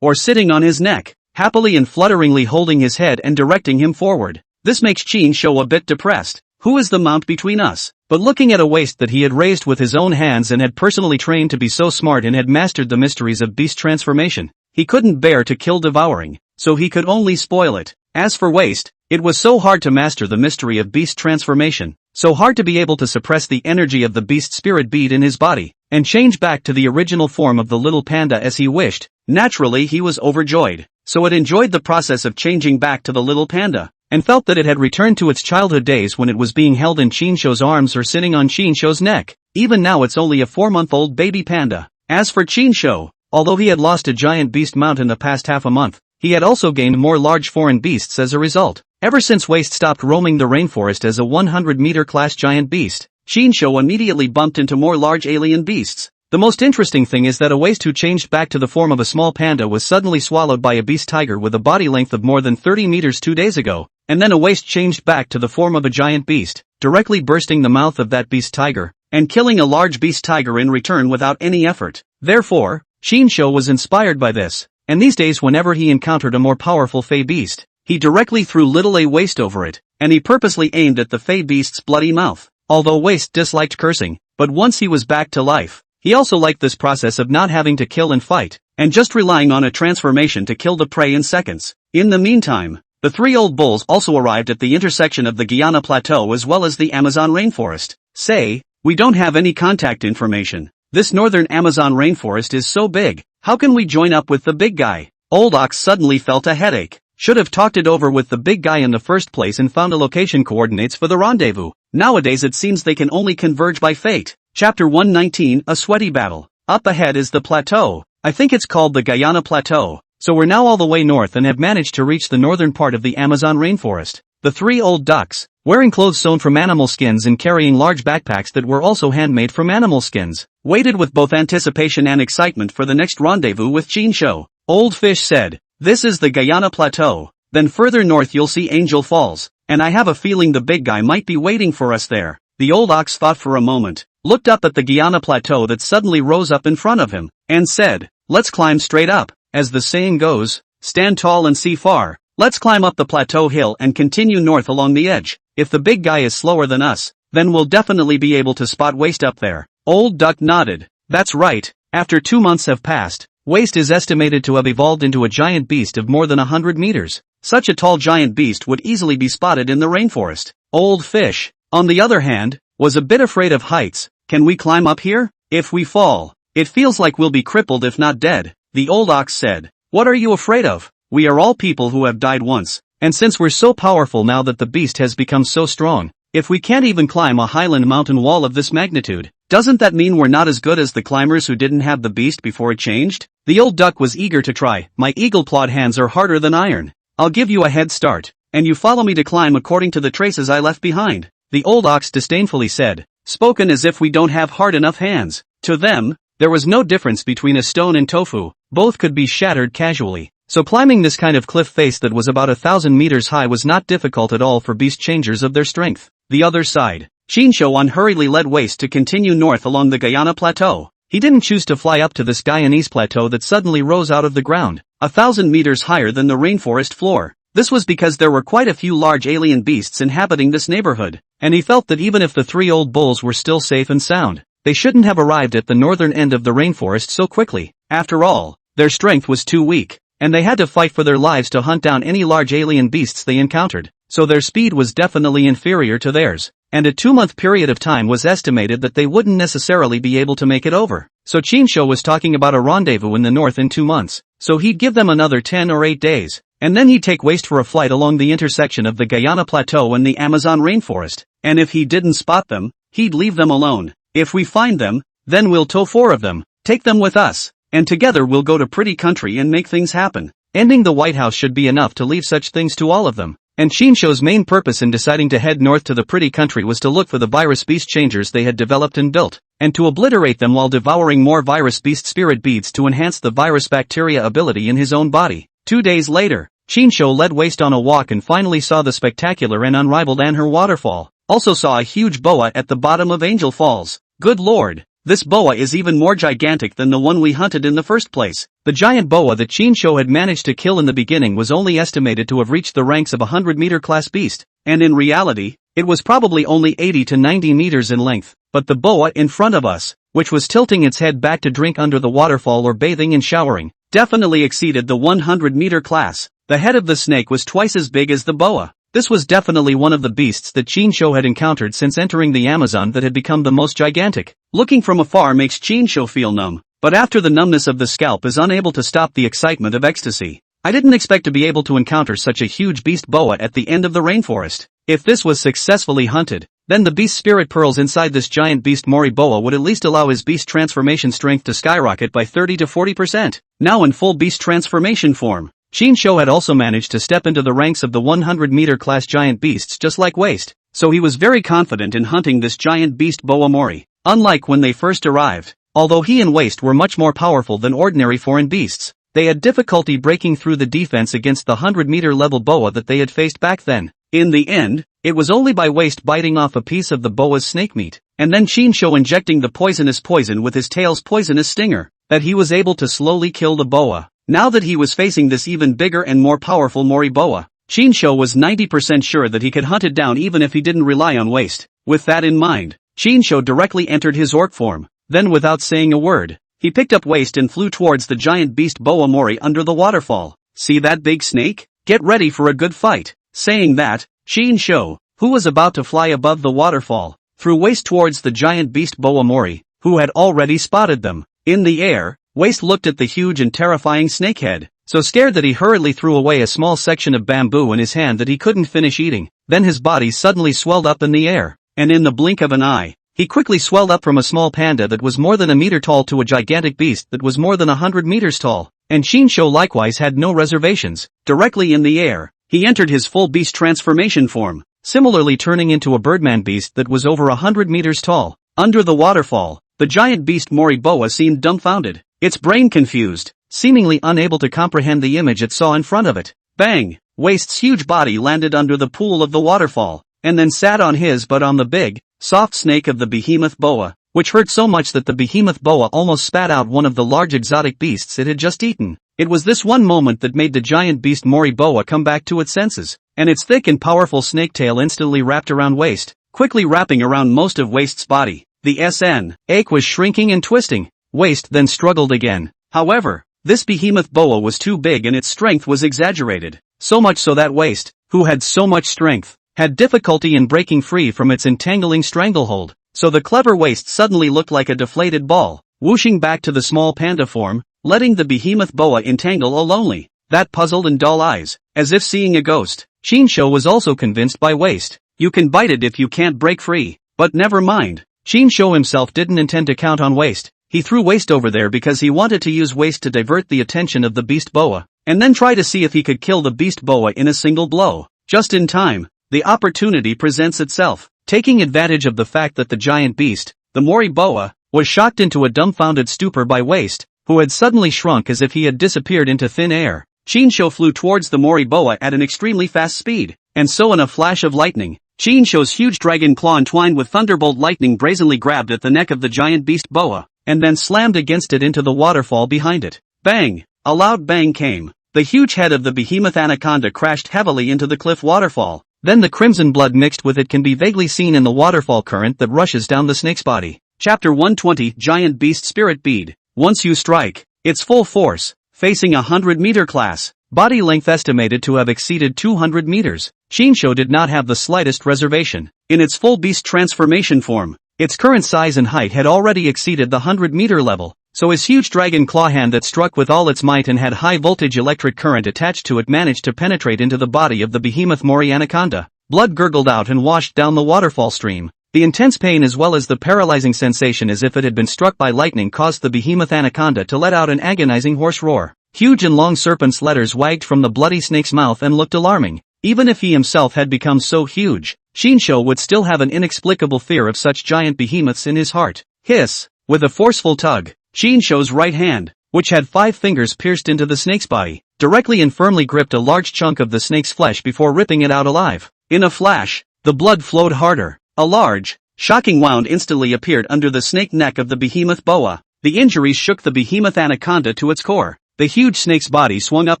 or sitting on his neck, happily and flutteringly holding his head and directing him forward. This makes Shinsho a bit depressed. Who is the mount between us? But looking at a Waste that he had raised with his own hands and had personally trained to be so smart and had mastered the mysteries of beast transformation, he couldn't bear to kill devouring, so he could only spoil it. As for Waste, it was so hard to master the mystery of beast transformation, so hard to be able to suppress the energy of the beast spirit bead in his body, and change back to the original form of the little panda as he wished. Naturally he was overjoyed, so it enjoyed the process of changing back to the little panda, and felt that it had returned to its childhood days when it was being held in Shinsho's arms or sitting on Shinsho's neck. Even now it's only a 4-month-old baby panda. As for Shinsho, although he had lost a giant beast mount in the past half a month, he had also gained more large foreign beasts as a result. Ever since Waste stopped roaming the rainforest as a 100-meter class giant beast, Shinsho immediately bumped into more large alien beasts. The most interesting thing is that a Waste who changed back to the form of a small panda was suddenly swallowed by a beast tiger with a body length of more than 30 meters 2 days ago, and then a Waste changed back to the form of a giant beast, directly bursting the mouth of that beast tiger, and killing a large beast tiger in return without any effort. Therefore, Shinsho was inspired by this, and these days whenever he encountered a more powerful fey beast, he directly threw little a Waste over it, and he purposely aimed at the fey beast's bloody mouth. Although Waste disliked cursing, but once he was back to life, he also liked this process of not having to kill and fight, and just relying on a transformation to kill the prey in seconds. In the meantime, the 3 old bulls also arrived at the intersection of the Guyana Plateau as well as the Amazon rainforest. Say, we don't have any contact information. This northern Amazon rainforest is so big, how can we join up with the big guy? Old Ox suddenly felt a headache. Should have talked it over with the big guy in the first place and found a location coordinates for the rendezvous. Nowadays it seems they can only converge by fate. Chapter 119, A Sweaty Battle. Up ahead is the plateau. I think it's called the Guyana Plateau. So we're now all the way north and have managed to reach the northern part of the Amazon rainforest. The three old ducks, wearing clothes sewn from animal skins and carrying large backpacks that were also handmade from animal skins, waited with both anticipation and excitement for the next rendezvous with Chinsho. Old Fish said, "This is the Guyana Plateau. Then further north you'll see Angel Falls, and I have a feeling the big guy might be waiting for us there." The old ox thought for a moment, looked up at the Guyana Plateau that suddenly rose up in front of him, and said, "Let's climb straight up. As the saying goes, stand tall and see far. Let's climb up the plateau hill and continue north along the edge. If the big guy is slower than us, then we'll definitely be able to spot Waist up there." Old Duck nodded. That's right. After 2 months have passed, Waist is estimated to have evolved into a giant beast of more than 100 meters. Such a tall giant beast would easily be spotted in the rainforest. Old Fish, on the other hand, was a bit afraid of heights. "Can we climb up here? If we fall, it feels like we'll be crippled if not dead." The old ox said, "What are you afraid of? We are all people who have died once, and since we're so powerful now that the beast has become so strong, if we can't even climb a highland mountain wall of this magnitude, doesn't that mean we're not as good as the climbers who didn't have the beast before it changed?" The old duck was eager to try. "My eagle-clawed hands are harder than iron. I'll give you a head start, and you follow me to climb according to the traces I left behind." The old ox disdainfully said, spoken as if we don't have hard enough hands. To them, there was no difference between a stone and tofu, both could be shattered casually. So climbing this kind of cliff face that was about 1,000 meters high was not difficult at all for beast changers of their strength. The other side, Chinsho unhurriedly led Waist to continue north along the Guyana Plateau. He didn't choose to fly up to this Guyanese plateau that suddenly rose out of the ground, 1,000 meters higher than the rainforest floor. This was because there were quite a few large alien beasts inhabiting this neighborhood, and he felt that even if the three old bulls were still safe and sound, they shouldn't have arrived at the northern end of the rainforest so quickly. After all, their strength was too weak, and they had to fight for their lives to hunt down any large alien beasts they encountered, so their speed was definitely inferior to theirs, and a 2-month period of time was estimated that they wouldn't necessarily be able to make it over. So Chinsho was talking about a rendezvous in the north in 2 months, so he'd give them another 10 or 8 days, and then he'd take Waist for a flight along the intersection of the Guyana Plateau and the Amazon rainforest, and if he didn't spot them, he'd leave them alone. "If we find them, then we'll tow 4 of them, take them with us, and together we'll go to Pretty Country and make things happen." Ending the White House should be enough to leave such things to all of them. And Chinsho's main purpose in deciding to head north to the Pretty Country was to look for the virus beast changers they had developed and built, and to obliterate them while devouring more virus beast spirit beads to enhance the virus bacteria ability in his own body. 2 days later, Chinsho led Waist on a walk and finally saw the spectacular and unrivaled Manhwa waterfall. Also saw a huge boa at the bottom of Angel Falls. Good lord, this boa is even more gigantic than the one we hunted in the first place. The giant boa that Chinsho had managed to kill in the beginning was only estimated to have reached the ranks of a 100-meter class beast, and in reality, it was probably only 80 to 90 meters in length. But the boa in front of us, which was tilting its head back to drink under the waterfall or bathing and showering, definitely exceeded the 100-meter class. The head of the snake was twice as big as the boa. This was definitely one of the beasts that Chinsho had encountered since entering the Amazon that had become the most gigantic. Looking from afar makes Chinsho feel numb, but after the numbness of the scalp is unable to stop the excitement of ecstasy. I didn't expect to be able to encounter such a huge beast boa at the end of the rainforest. If this was successfully hunted, then the beast spirit pearls inside this giant beast Mori boa would at least allow his beast transformation strength to skyrocket by 30 to 40%. Now in full beast transformation form, Chinsho had also managed to step into the ranks of the 100-meter class giant beasts just like Waist, so he was very confident in hunting this giant beast boa Mori. Unlike when they first arrived, although he and Waist were much more powerful than ordinary foreign beasts, they had difficulty breaking through the defense against the 100-meter level boa that they had faced back then. In the end, it was only by Waist biting off a piece of the boa's snake meat, and then Chinsho injecting the poisonous poison with his tail's poisonous stinger, that he was able to slowly kill the boa. Now that he was facing this even bigger and more powerful Mori boa, Chinsho was 90% sure that he could hunt it down even if he didn't rely on Waist. With that in mind, Chinsho directly entered his orc form. Then without saying a word, he picked up Waist and flew towards the giant beast boa Mori under the waterfall. "See that big snake? Get ready for a good fight." Saying that, Chinsho, who was about to fly above the waterfall, threw Waist towards the giant beast boa Mori, who had already spotted them. In the air, Waist looked at the huge and terrifying snakehead, so scared that he hurriedly threw away a small section of bamboo in his hand that he couldn't finish eating. Then his body suddenly swelled up in the air, and in the blink of an eye, He quickly swelled up from a small panda that was more than a meter tall to a gigantic beast that was more than 100 meters tall, and Shinsho likewise had no reservations. Directly in the air, he entered his full beast transformation form, similarly turning into a birdman beast that was over 100 meters tall. Under the waterfall, the giant beast Moriboa seemed dumbfounded, its brain confused, seemingly unable to comprehend the image it saw in front of it. Bang! Waist's huge body landed under the pool of the waterfall, and then sat on his but on the big, soft snake of the behemoth boa, which hurt so much that the behemoth boa almost spat out one of the large exotic beasts it had just eaten. It was this one moment that made the giant beast Moriboa come back to its senses, and its thick and powerful snake tail instantly wrapped around Waist, quickly wrapping around most of Waist's body. The ache was shrinking and twisting. Waist then struggled again. However, this behemoth boa was too big and its strength was exaggerated, so much so that Waist, who had so much strength, had difficulty in breaking free from its entangling stranglehold. So the clever Waist suddenly looked like a deflated ball, whooshing back to the small panda form, letting the behemoth boa entangle alonely. That puzzled and dull eyes, as if seeing a ghost. Shinsho was also convinced by Waist. You can bite it if you can't break free. But never mind. Shinsho himself didn't intend to count on Waist. He threw Waist over there because he wanted to use Waist to divert the attention of the beast boa, and then try to see if he could kill the beast boa in a single blow. Just in time, the opportunity presents itself. Taking advantage of the fact that the giant beast, the Mori boa, was shocked into a dumbfounded stupor by Waist, who had suddenly shrunk as if he had disappeared into thin air. Shinsho flew towards the Mori boa at an extremely fast speed, and so in a flash of lightning, Shinsho's huge dragon claw entwined with thunderbolt lightning brazenly grabbed at the neck of the giant beast boa, and then slammed against it into the waterfall behind it. Bang! A loud bang came. The huge head of the behemoth anaconda crashed heavily into the cliff waterfall. Then the crimson blood mixed with it can be vaguely seen in the waterfall current that rushes down the snake's body. Chapter 120 Giant Beast Spirit Bead. Once you strike, its full force, facing 100-meter class, body length estimated to have exceeded 200 meters, Shinsho did not have the slightest reservation. In its full beast transformation form, its current size and height had already exceeded the 100-meter level, so his huge dragon claw hand that struck with all its might and had high-voltage electric current attached to it managed to penetrate into the body of the behemoth Mori anaconda. Blood gurgled out and washed down the waterfall stream. The intense pain as well as the paralyzing sensation as if it had been struck by lightning caused the behemoth anaconda to let out an agonizing hoarse roar. Huge and long serpent's letters wagged from the bloody snake's mouth and looked alarming. Even if he himself had become so huge, Shinsho would still have an inexplicable fear of such giant behemoths in his heart. Hiss! With a forceful tug, Shinsho's right hand, which had 5 fingers pierced into the snake's body, directly and firmly gripped a large chunk of the snake's flesh before ripping it out alive. In a flash, the blood flowed harder. A large, shocking wound instantly appeared under the snake neck of the behemoth boa. The injuries shook the behemoth anaconda to its core. The huge snake's body swung up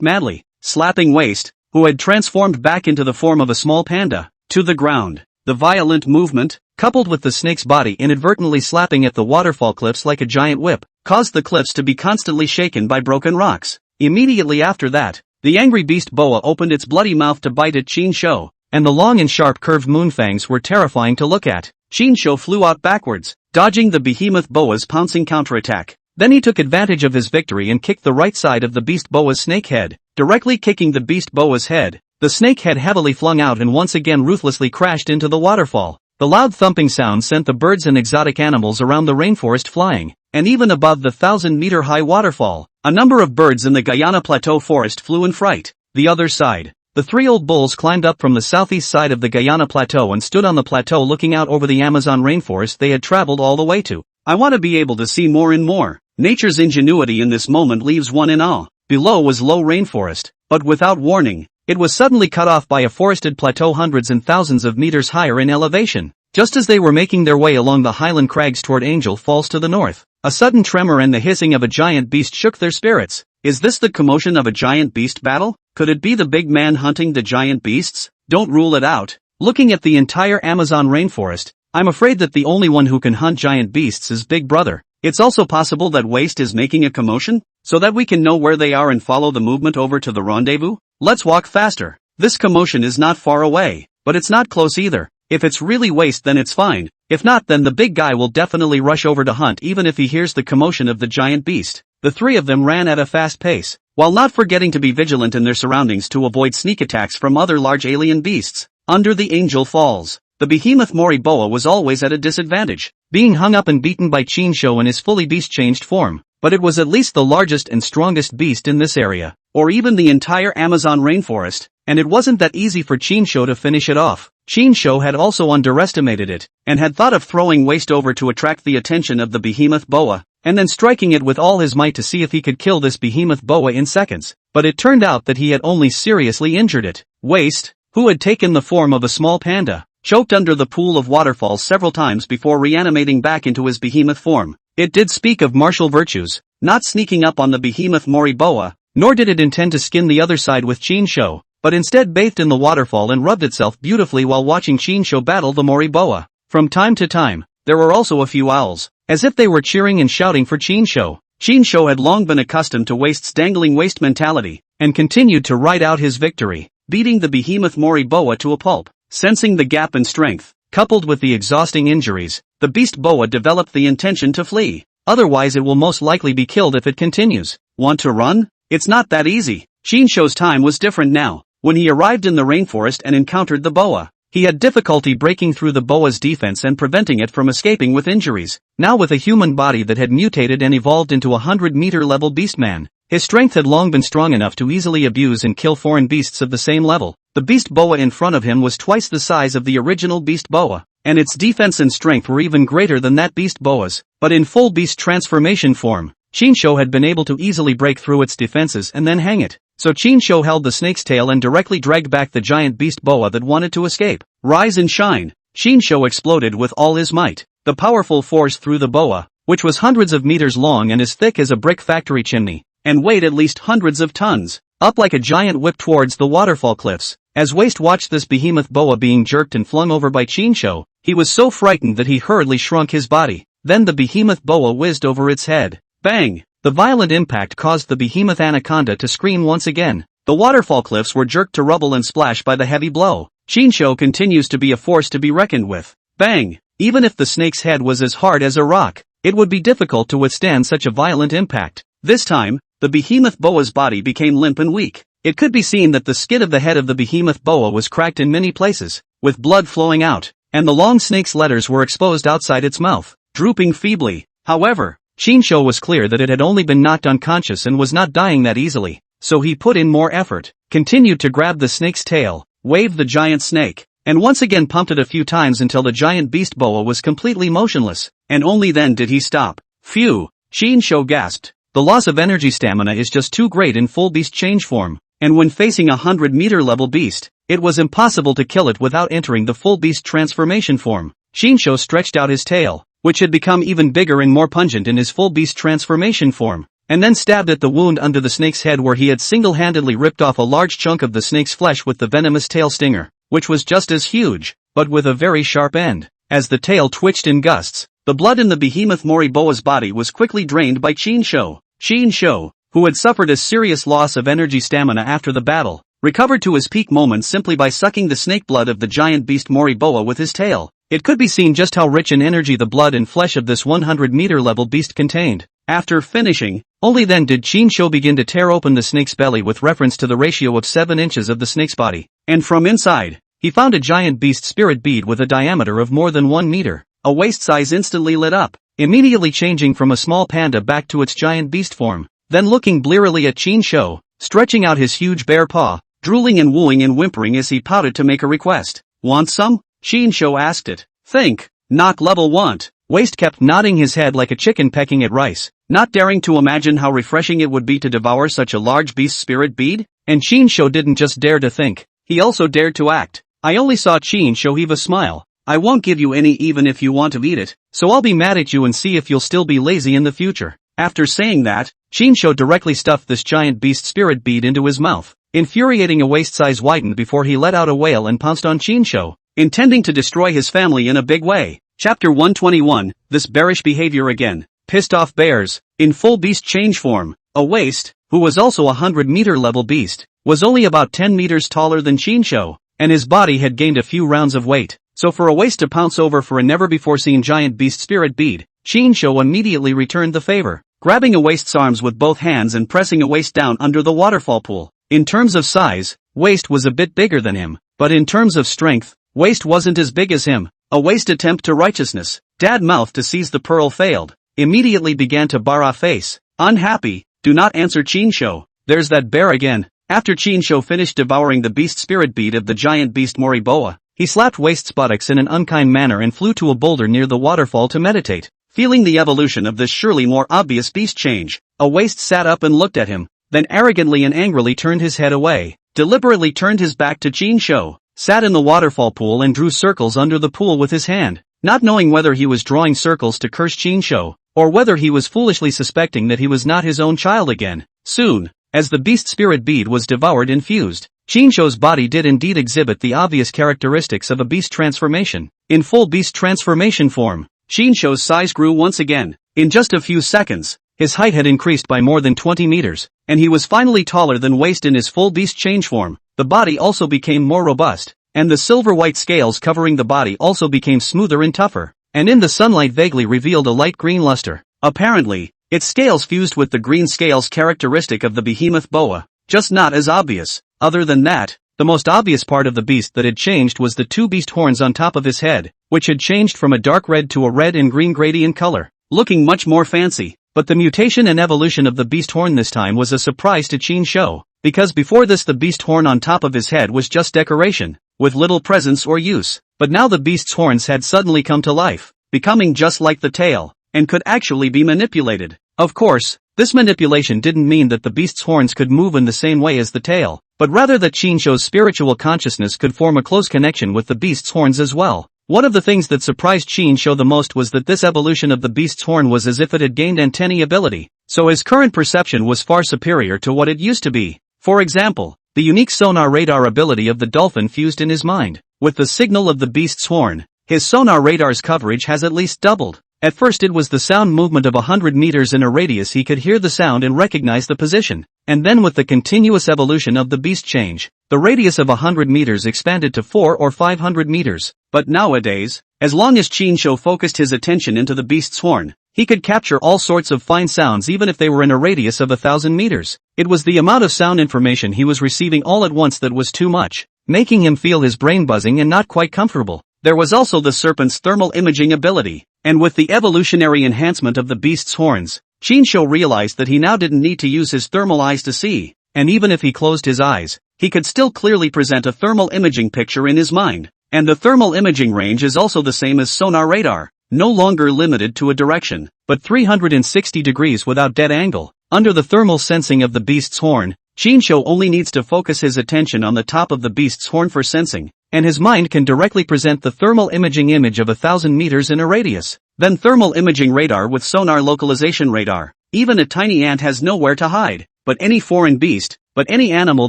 madly, slapping Waist, who had transformed back into the form of a small panda, to the ground. The violent movement, coupled with the snake's body inadvertently slapping at the waterfall cliffs like a giant whip, caused the cliffs to be constantly shaken by broken rocks. Immediately after that, the angry beast boa opened its bloody mouth to bite at Shinsho, and the long and sharp curved moonfangs were terrifying to look at. Shinsho flew out backwards, dodging the behemoth boa's pouncing counterattack. Then he took advantage of his victory and kicked the right side of the beast boa's snake head, directly kicking the beast boa's head. The snake head heavily flung out and once again ruthlessly crashed into the waterfall. The loud thumping sound sent the birds and exotic animals around the rainforest flying, and even above the 1,000-meter-high waterfall, a number of birds in the Guyana Plateau forest flew in fright. The other side. The 3 old bulls climbed up from the southeast side of the Guyana Plateau and stood on the plateau looking out over the Amazon rainforest they had traveled all the way to. I want to be able to see more and more. Nature's ingenuity in this moment leaves one in awe. Below was low rainforest, but without warning, it was suddenly cut off by a forested plateau hundreds and thousands of meters higher in elevation. Just as they were making their way along the highland crags toward Angel Falls to the north, a sudden tremor and the hissing of a giant beast shook their spirits. Is this the commotion of a giant beast battle? Could it be the big man hunting the giant beasts? Don't rule it out. Looking at the entire Amazon rainforest, I'm afraid that the only one who can hunt giant beasts is Big Brother. It's also possible that Waist is making a commotion, so that we can know where they are and follow the movement over to the rendezvous. Let's walk faster. This commotion is not far away, but it's not close either. If it's really Waist then it's fine. If not then the big guy will definitely rush over to hunt even if he hears the commotion of the giant beast. The 3 of them ran at a fast pace, while not forgetting to be vigilant in their surroundings to avoid sneak attacks from other large alien beasts. Under the Angel Falls, the behemoth Mori Boa was always at a disadvantage, being hung up and beaten by Chinsho in his fully beast-changed form. But it was at least the largest and strongest beast in this area, or even the entire Amazon rainforest, and it wasn't that easy for Chinsho to finish it off. Chinsho had also underestimated it, and had thought of throwing waste over to attract the attention of the behemoth boa, and then striking it with all his might to see if he could kill this behemoth boa in seconds. But it turned out that he had only seriously injured it. Waste, who had taken the form of a small panda, choked under the pool of waterfalls several times before reanimating back into his behemoth form. It did speak of martial virtues, not sneaking up on the behemoth Mori Boa, nor did it intend to skin the other side with Chinsho, but instead bathed in the waterfall and rubbed itself beautifully while watching Chinsho battle the Mori Boa. From time to time, there were also a few owls, as if they were cheering and shouting for Chinsho. Chinsho had long been accustomed to Waste's dangling waste mentality, and continued to ride out his victory, beating the behemoth Mori Boa to a pulp. Sensing the gap in strength, coupled with the exhausting injuries, the beast boa developed the intention to flee. Otherwise it will most likely be killed if it continues. Want to run? It's not that easy. Chinsho's time was different now. When he arrived in the rainforest and encountered the boa, he had difficulty breaking through the boa's defense and preventing it from escaping with injuries. Now with a human body that had mutated and evolved into a 100-meter level beastman, his strength had long been strong enough to easily abuse and kill foreign beasts of the same level. The beast boa in front of him was twice the size of the original beast boa, and its defense and strength were even greater than that beast boa's. But in full beast transformation form, Chinsho had been able to easily break through its defenses and then hang it. So Chinsho held the snake's tail and directly dragged back the giant beast boa that wanted to escape. Rise and shine! Chinsho exploded with all his might. The powerful force threw the boa, which was hundreds of meters long and as thick as a brick factory chimney, and weighed at least hundreds of tons, up like a giant whip towards the waterfall cliffs. As Waste watched this behemoth boa being jerked and flung over by Chinsho, he was so frightened that he hurriedly shrunk his body. Then the behemoth boa whizzed over its head. Bang! The violent impact caused the behemoth anaconda to scream once again. The waterfall cliffs were jerked to rubble and splash by the heavy blow. Chinsho continues to be a force to be reckoned with. Bang! Even if the snake's head was as hard as a rock, it would be difficult to withstand such a violent impact. This time, the behemoth boa's body became limp and weak. It could be seen that the skin of the head of the behemoth boa was cracked in many places, with blood flowing out, and the long snake's letters were exposed outside its mouth, drooping feebly. However, Chinsho was clear that it had only been knocked unconscious and was not dying that easily, so he put in more effort, continued to grab the snake's tail, waved the giant snake, and once again pumped it a few times until the giant beast boa was completely motionless, and only then did he stop. Phew! Chinsho gasped. The loss of energy stamina is just too great in full beast change form, and when facing a 100-meter level beast, it was impossible to kill it without entering the full beast transformation form. Chinsho stretched out his tail, which had become even bigger and more pungent in his full beast transformation form, and then stabbed at the wound under the snake's head where he had single-handedly ripped off a large chunk of the snake's flesh with the venomous tail stinger, which was just as huge, but with a very sharp end. As the tail twitched in gusts, the blood in the behemoth Mori Boa's body was quickly drained by Chinsho. Chinsho, who had suffered a serious loss of energy stamina after the battle, recovered to his peak moment simply by sucking the snake blood of the giant beast Mori Boa with his tail. It could be seen just how rich in energy the blood and flesh of this 100-meter level beast contained. After finishing, only then did Chinsho begin to tear open the snake's belly with reference to the ratio of 7 inches of the snake's body, and from inside, he found a giant beast spirit bead with a diameter of more than 1 meter. A waist size instantly lit up, immediately changing from a small panda back to its giant beast form. Then looking blearily at Chinsho, stretching out his huge bare paw, drooling and wooing and whimpering as he pouted to make a request. Want some? Chinsho asked it. Think. Knock level want. Waste kept nodding his head like a chicken pecking at rice, not daring to imagine how refreshing it would be to devour such a large beast spirit bead. And Chinsho didn't just dare to think, he also dared to act. I only saw Chinsho heave a smile. I won't give you any even if you want to eat it, so I'll be mad at you and see if you'll still be lazy in the future. After saying that, Chinsho directly stuffed this giant beast spirit bead into his mouth. Infuriating, a waist size widened before he let out a wail and pounced on Chinsho, intending to destroy his family in a big way. Chapter 121, This Bearish Behavior Again. Pissed off bears. In full beast change form, a waist, who was also a 100-meter level beast, was only about 10 meters taller than Chinsho, and his body had gained a few rounds of weight. So for a waist to pounce over for a never-before-seen giant beast spirit bead, Chinsho immediately returned the favor, grabbing a waist's arms with both hands and pressing a waist down under the waterfall pool. In terms of size, Waist was a bit bigger than him, but in terms of strength, Waist wasn't as big as him. A waist attempt to righteousness. Dad mouth to seize the pearl failed. Immediately began to bara face. Unhappy, do not answer Chinsho. There's that bear again. After Chinsho finished devouring the beast spirit bead of the giant beast Moriboa, he slapped Waist's buttocks in an unkind manner and flew to a boulder near the waterfall to meditate. Feeling the evolution of this surely more obvious beast change, a Waist sat up and looked at him, then arrogantly and angrily turned his head away, deliberately turned his back to Chinsho, sat in the waterfall pool and drew circles under the pool with his hand, not knowing whether he was drawing circles to curse Chinsho, or whether he was foolishly suspecting that he was not his own child again. Soon, as the beast spirit bead was devoured and fused, Chinsho's body did indeed exhibit the obvious characteristics of a beast transformation. In full beast transformation form, Chinsho's size grew once again. In just a few seconds, his height had increased by more than 20 meters, and he was finally taller than Waist in his full beast change form. The body also became more robust, and the silver-white scales covering the body also became smoother and tougher, and in the sunlight vaguely revealed a light green luster. Apparently, its scales fused with the green scales characteristic of the behemoth boa, just not as obvious. Other than that, the most obvious part of the beast that had changed was the two beast horns on top of his head, which had changed from a dark red to a red and green gradient color, looking much more fancy. But the mutation and evolution of the beast horn this time was a surprise to Chinsho, because before this the beast horn on top of his head was just decoration, with little presence or use, but now the beast's horns had suddenly come to life, becoming just like the tail, and could actually be manipulated. Of course, this manipulation didn't mean that the beast's horns could move in the same way as the tail, but rather that Chinsho's spiritual consciousness could form a close connection with the beast's horns as well. One of the things that surprised Chinsho the most was that this evolution of the beast's horn was as if it had gained antennae ability, so his current perception was far superior to what it used to be. For example, the unique sonar radar ability of the dolphin fused in his mind. With the signal of the beast's horn, his sonar radar's coverage has at least doubled. At first it was the sound movement of 100 meters in a radius he could hear the sound and recognize the position, and then with the continuous evolution of the beast change, the radius of 100 meters expanded to 400 or 500 meters. But nowadays, as long as Chinsho focused his attention into the beast's horn, he could capture all sorts of fine sounds even if they were in a radius of 1,000 meters. It was the amount of sound information he was receiving all at once that was too much, making him feel his brain buzzing and not quite comfortable. There was also the serpent's thermal imaging ability, and with the evolutionary enhancement of the beast's horns, Chinsho realized that he now didn't need to use his thermal eyes to see, and even if he closed his eyes, he could still clearly present a thermal imaging picture in his mind. And the thermal imaging range is also the same as sonar radar, no longer limited to a direction, but 360 degrees without dead angle. Under the thermal sensing of the beast's horn, Chinsho only needs to focus his attention on the top of the beast's horn for sensing, and his mind can directly present the thermal imaging image of 1,000 meters in a radius. Then thermal imaging radar with sonar localization radar. Even a tiny ant has nowhere to hide, but any foreign beast, but any animal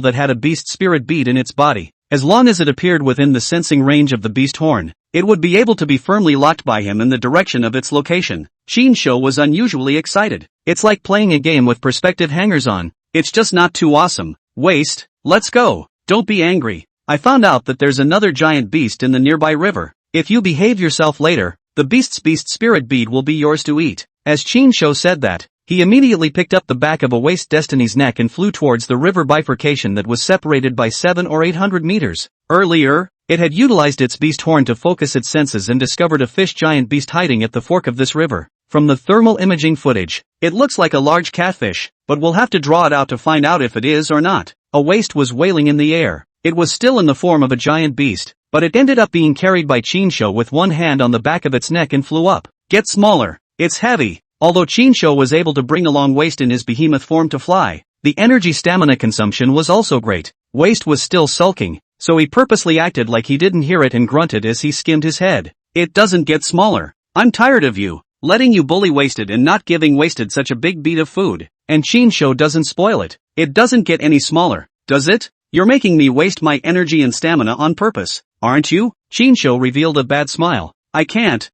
that had a beast spirit bead in its body, as long as it appeared within the sensing range of the beast horn, it would be able to be firmly locked by him in the direction of its location. Chinsho was unusually excited. It's like playing a game with perspective hangers-on. It's just not too awesome. Waist, let's go. Don't be angry. I found out that there's another giant beast in the nearby river. If you behave yourself later, the beast's beast spirit bead will be yours to eat. As Chinsho said that, he immediately picked up the back of a Waist Destiny's neck and flew towards the river bifurcation that was separated by 700 or 800 meters. Earlier, it had utilized its beast horn to focus its senses and discovered a fish giant beast hiding at the fork of this river. From the thermal imaging footage, it looks like a large catfish, but we'll have to draw it out to find out if it is or not. A waist was wailing in the air. It was still in the form of a giant beast, but it ended up being carried by Chinsho with one hand on the back of its neck and flew up. Get smaller. It's heavy. Although Chinsho was able to bring along Waist in his behemoth form to fly, the energy stamina consumption was also great. Waist was still sulking, so he purposely acted like he didn't hear it and grunted as he skimmed his head. It doesn't get smaller. I'm tired of you, letting you bully Wasted and not giving Wasted such a big beat of food. And Chinsho doesn't spoil it. It doesn't get any smaller, does it? You're making me waste my energy and stamina on purpose, aren't you? Chinsho revealed a bad smile. I can't.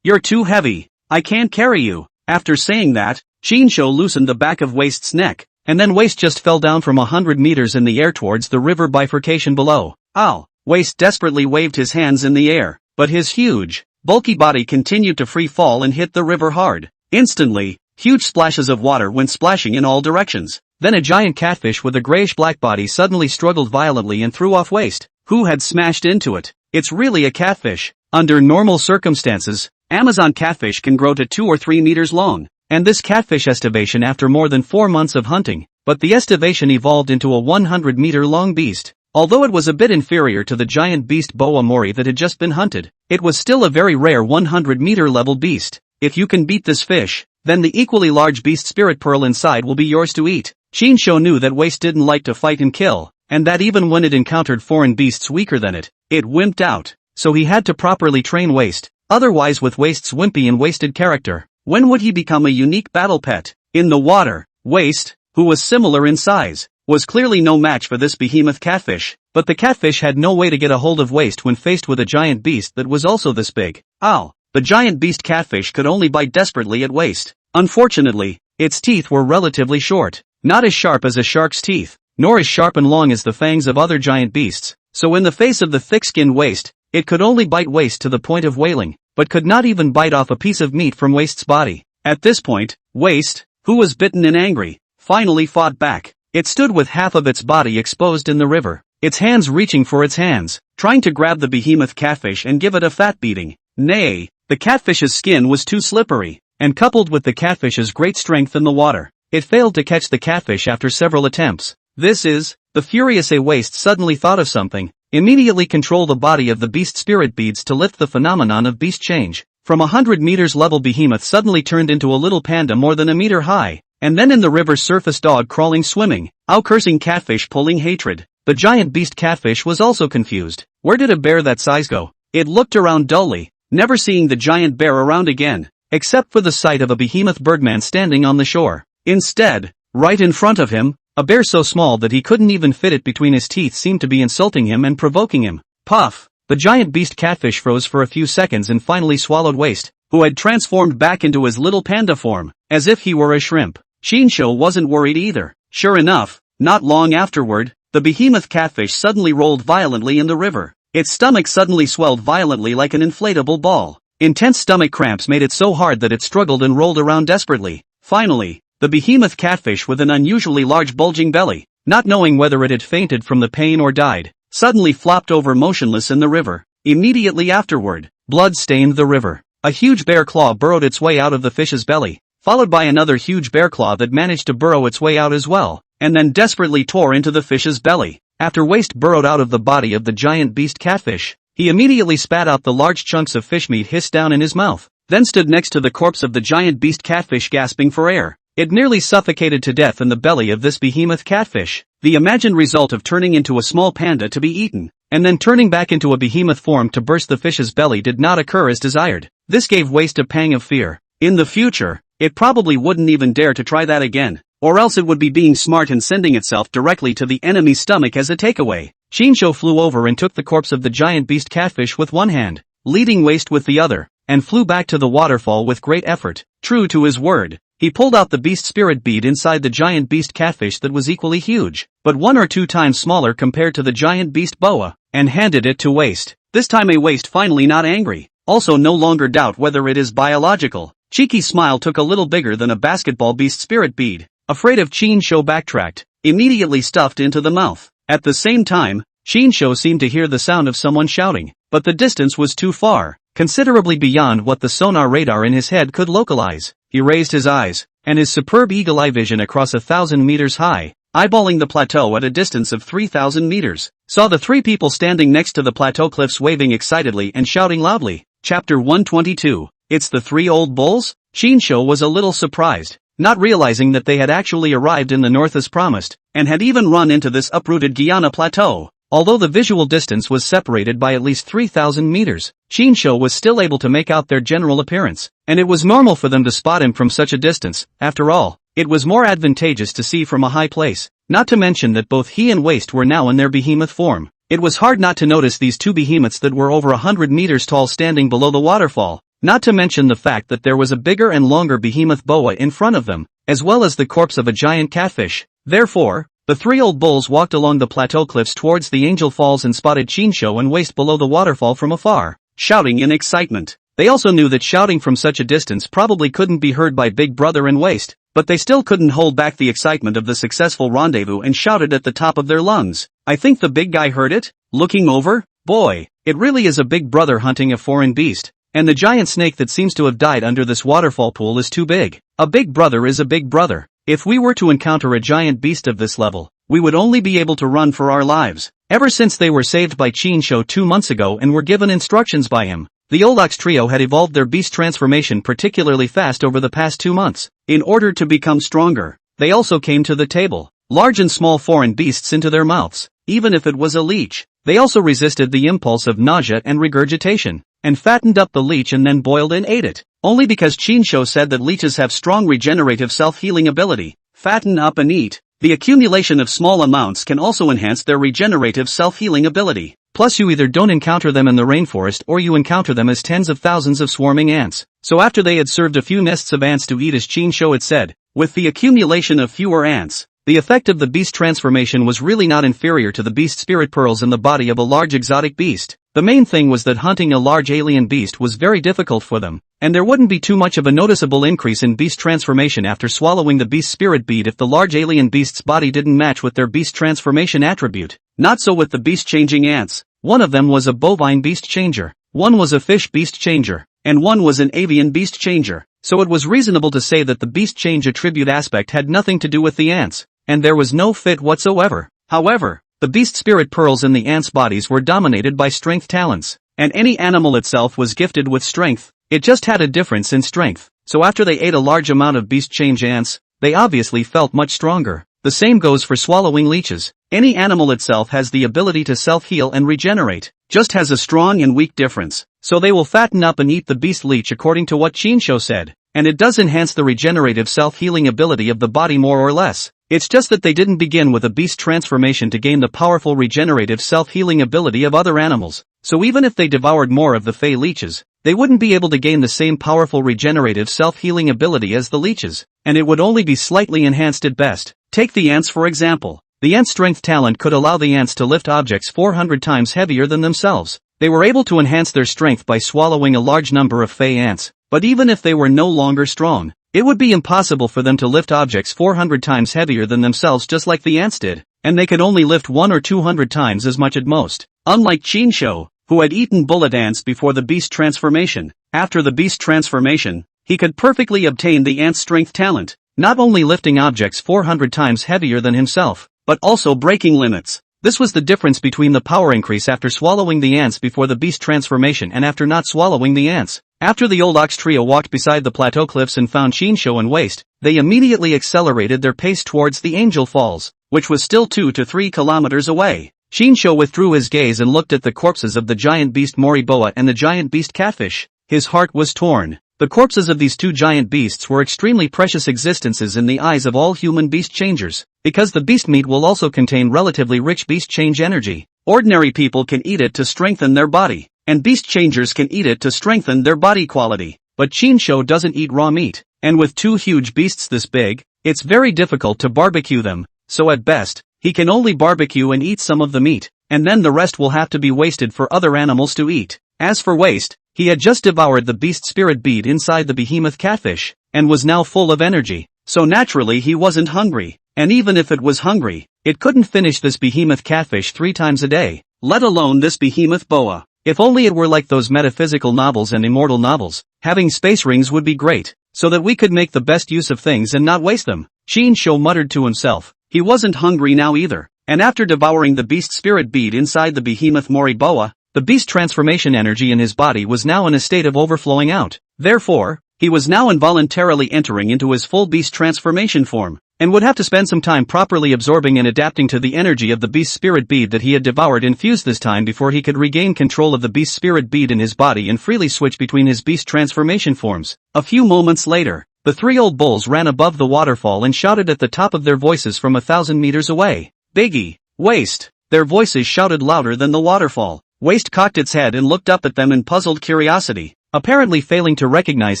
You're too heavy. I can't carry you. After saying that, Chinsho loosened the back of Waist's neck, and then Waist just fell down from 100 meters in the air towards the river bifurcation below. Ow! Waist desperately waved his hands in the air, but his huge, bulky body continued to free fall and hit the river hard. Instantly, huge splashes of water went splashing in all directions. Then a giant catfish with a grayish-black body suddenly struggled violently and threw off Waist, who had smashed into it. It's really a catfish. Under normal circumstances, Amazon catfish can grow to 2 or 3 meters long, and this catfish estivation after more than 4 months of hunting, but the estivation evolved into a 100-meter-long beast. Although it was a bit inferior to the giant beast boa mori that had just been hunted, it was still a very rare 100-meter level beast. If you can beat this fish, then the equally large beast spirit pearl inside will be yours to eat. Shinsho knew that Waste didn't like to fight and kill, and that even when it encountered foreign beasts weaker than it wimped out. So he had to properly train Waste, otherwise with Waste's wimpy and wasted character, when would he become a unique battle pet? In the water, Waste, who was similar in size, was clearly no match for this behemoth catfish, but the catfish had no way to get a hold of Waste when faced with a giant beast that was also this big. Ow! The giant beast catfish could only bite desperately at Waste. Unfortunately, its teeth were relatively short, not as sharp as a shark's teeth, nor as sharp and long as the fangs of other giant beasts, so in the face of the thick-skinned Waste, it could only bite Waste to the point of wailing, but could not even bite off a piece of meat from Waste's body. At this point, Waste, who was bitten and angry, finally fought back. It stood with half of its body exposed in the river, its hands reaching for its hands, trying to grab the behemoth catfish and give it a fat beating. Nay, the catfish's skin was too slippery, and coupled with the catfish's great strength in the water, it failed to catch the catfish after several attempts. The furious Waste suddenly thought of something, immediately control the body of the beast spirit beads to lift the phenomenon of beast change. From 100 meters level behemoth suddenly turned into a little panda more than a meter high. And then in the river's surface dog crawling swimming, cursing catfish pulling hatred. The giant beast catfish was also confused. Where did a bear that size go? It looked around dully, never seeing the giant bear around again, except for the sight of a behemoth birdman standing on the shore. Instead, right in front of him, a bear so small that he couldn't even fit it between his teeth seemed to be insulting him and provoking him. Puff! The giant beast catfish froze for a few seconds and finally swallowed Waste, who had transformed back into his little panda form, as if he were a shrimp. Shinsho wasn't worried either. Sure enough, not long afterward, the behemoth catfish suddenly rolled violently in the river. Its stomach suddenly swelled violently like an inflatable ball. Intense stomach cramps made it so hard that it struggled and rolled around desperately. Finally, the behemoth catfish with an unusually large bulging belly, not knowing whether it had fainted from the pain or died, suddenly flopped over motionless in the river. Immediately afterward, blood stained the river. A huge bear claw burrowed its way out of the fish's belly, followed by another huge bear claw that managed to burrow its way out as well, and then desperately tore into the fish's belly. After Waste burrowed out of the body of the giant beast catfish, he immediately spat out the large chunks of fish meat hissed down in his mouth, then stood next to the corpse of the giant beast catfish gasping for air. It nearly suffocated to death in the belly of this behemoth catfish. The imagined result of turning into a small panda to be eaten, and then turning back into a behemoth form to burst the fish's belly did not occur as desired. This gave Waste a pang of fear. In the future, it probably wouldn't even dare to try that again, or else it would be being smart and sending itself directly to the enemy's stomach as a takeaway. Shinsho flew over and took the corpse of the giant beast catfish with one hand, leading Waste with the other, and flew back to the waterfall with great effort. True to his word, he pulled out the beast spirit bead inside the giant beast catfish that was equally huge, but 1 or 2 times smaller compared to the giant beast boa, and handed it to Waste. This time Waste finally not angry, also no longer doubt whether it is biological. Cheeky's smile took a little bigger than a basketball beast spirit bead. Afraid of Shinsho backtracked, immediately stuffed into the mouth. At the same time, Shinsho seemed to hear the sound of someone shouting, but the distance was too far, considerably beyond what the sonar radar in his head could localize. He raised his eyes, and his superb eagle-eye vision across 1,000 meters high, eyeballing the plateau at a distance of 3,000 meters, saw the 3 people standing next to the plateau cliffs waving excitedly and shouting loudly. Chapter 122. It's the 3 old bulls? Shinsho was a little surprised, not realizing that they had actually arrived in the north as promised, and had even run into this uprooted Guyana plateau. Although the visual distance was separated by at least 3,000 meters, Shinsho was still able to make out their general appearance, and it was normal for them to spot him from such a distance. After all, it was more advantageous to see from a high place, not to mention that both he and Waste were now in their behemoth form. It was hard not to notice these 2 behemoths that were over 100 meters tall standing below the waterfall, not to mention the fact that there was a bigger and longer behemoth boa in front of them, as well as the corpse of a giant catfish. Therefore, the 3 old bulls walked along the plateau cliffs towards the Angel Falls and spotted Shinsho and Waste below the waterfall from afar, shouting in excitement. They also knew that shouting from such a distance probably couldn't be heard by Big Brother and Waste, but they still couldn't hold back the excitement of the successful rendezvous and shouted at the top of their lungs. I think the big guy heard it. Looking over, boy, It really is a big brother hunting a foreign beast. And the giant snake that seems to have died under this waterfall pool is too big. A big brother is a big brother. If we were to encounter a giant beast of this level, we would only be able to run for our lives. Ever since they were saved by Chinsho 2 months ago and were given instructions by him, the Oldox trio had evolved their beast transformation particularly fast over the past 2 months. In order to become stronger, they also came to the table, large and small foreign beasts into their mouths, even if it was a leech. They also resisted the impulse of nausea and regurgitation, and fattened up the leech and then boiled and ate it. Only because Chinsho said that leeches have strong regenerative self-healing ability. Fatten up and eat. The accumulation of small amounts can also enhance their regenerative self-healing ability. Plus you either don't encounter them in the rainforest or you encounter them as tens of thousands of swarming ants. So after they had served a few nests of ants to eat as Chinsho had said, with the accumulation of fewer ants, the effect of the beast transformation was really not inferior to the beast spirit pearls in the body of a large exotic beast. The main thing was that hunting a large alien beast was very difficult for them, and there wouldn't be too much of a noticeable increase in beast transformation after swallowing the beast spirit bead if the large alien beast's body didn't match with their beast transformation attribute. Not so with the beast-changing ants. One of them was a bovine beast changer, one was a fish beast changer, and one was an avian beast changer. So it was reasonable to say that the beast change attribute aspect had nothing to do with the ants, and there was no fit whatsoever. However, the beast spirit pearls in the ants' bodies were dominated by strength talents, and any animal itself was gifted with strength. It just had a difference in strength. So after they ate a large amount of beast change ants, they obviously felt much stronger. The same goes for swallowing leeches. Any animal itself has the ability to self-heal and regenerate, just has a strong and weak difference. So they will fatten up and eat the beast leech according to what Chinsho said, and it does enhance the regenerative self-healing ability of the body more or less. It's just that they didn't begin with a beast transformation to gain the powerful regenerative self-healing ability of other animals. So even if they devoured more of the fey leeches, they wouldn't be able to gain the same powerful regenerative self-healing ability as the leeches, and it would only be slightly enhanced at best. Take the ants for example. The ant strength talent could allow the ants to lift objects 400 times heavier than themselves. They were able to enhance their strength by swallowing a large number of fey ants, but even if they were no longer strong, it would be impossible for them to lift objects 400 times heavier than themselves just like the ants did, and they could only lift 100 or 200 times as much at most. Unlike Chinsho, who had eaten bullet ants before the beast transformation, after the beast transformation, he could perfectly obtain the ant's strength talent, not only lifting objects 400 times heavier than himself, but also breaking limits. This was the difference between the power increase after swallowing the ants before the beast transformation and after not swallowing the ants. After the old ox trio walked beside the plateau cliffs and found Chinsho and Waste, they immediately accelerated their pace towards the Angel Falls, which was still 2 to 3 kilometers away. Chinsho withdrew his gaze and looked at the corpses of the giant beast Moriboa and the giant beast Catfish. His heart was torn. The corpses of these two giant beasts were extremely precious existences in the eyes of all human beast changers, because the beast meat will also contain relatively rich beast change energy. Ordinary people can eat it to strengthen their body, and beast changers can eat it to strengthen their body quality. But Chinsho doesn't eat raw meat, and with two huge beasts this big, it's very difficult to barbecue them, so at best, he can only barbecue and eat some of the meat, and then the rest will have to be wasted for other animals to eat. As for Waste, he had just devoured the beast spirit bead inside the behemoth catfish, and was now full of energy, so naturally he wasn't hungry, and even if it was hungry, it couldn't finish this behemoth catfish 3 times a day, let alone this behemoth boa. If only it were like those metaphysical novels and immortal novels, having space rings would be great, so that we could make the best use of things and not waste them. Chinsho muttered to himself. He wasn't hungry now either, and after devouring the beast spirit bead inside the behemoth Moriboa, the beast transformation energy in his body was now in a state of overflowing out. Therefore, he was now involuntarily entering into his full beast transformation form, and would have to spend some time properly absorbing and adapting to the energy of the beast spirit bead that he had devoured infused this time before he could regain control of the beast spirit bead in his body and freely switch between his beast transformation forms. A few moments later, the 3 old bulls ran above the waterfall and shouted at the top of their voices from 1,000 meters away. Biggie, Waste! Their voices shouted louder than the waterfall. Waste cocked its head and looked up at them in puzzled curiosity, apparently failing to recognize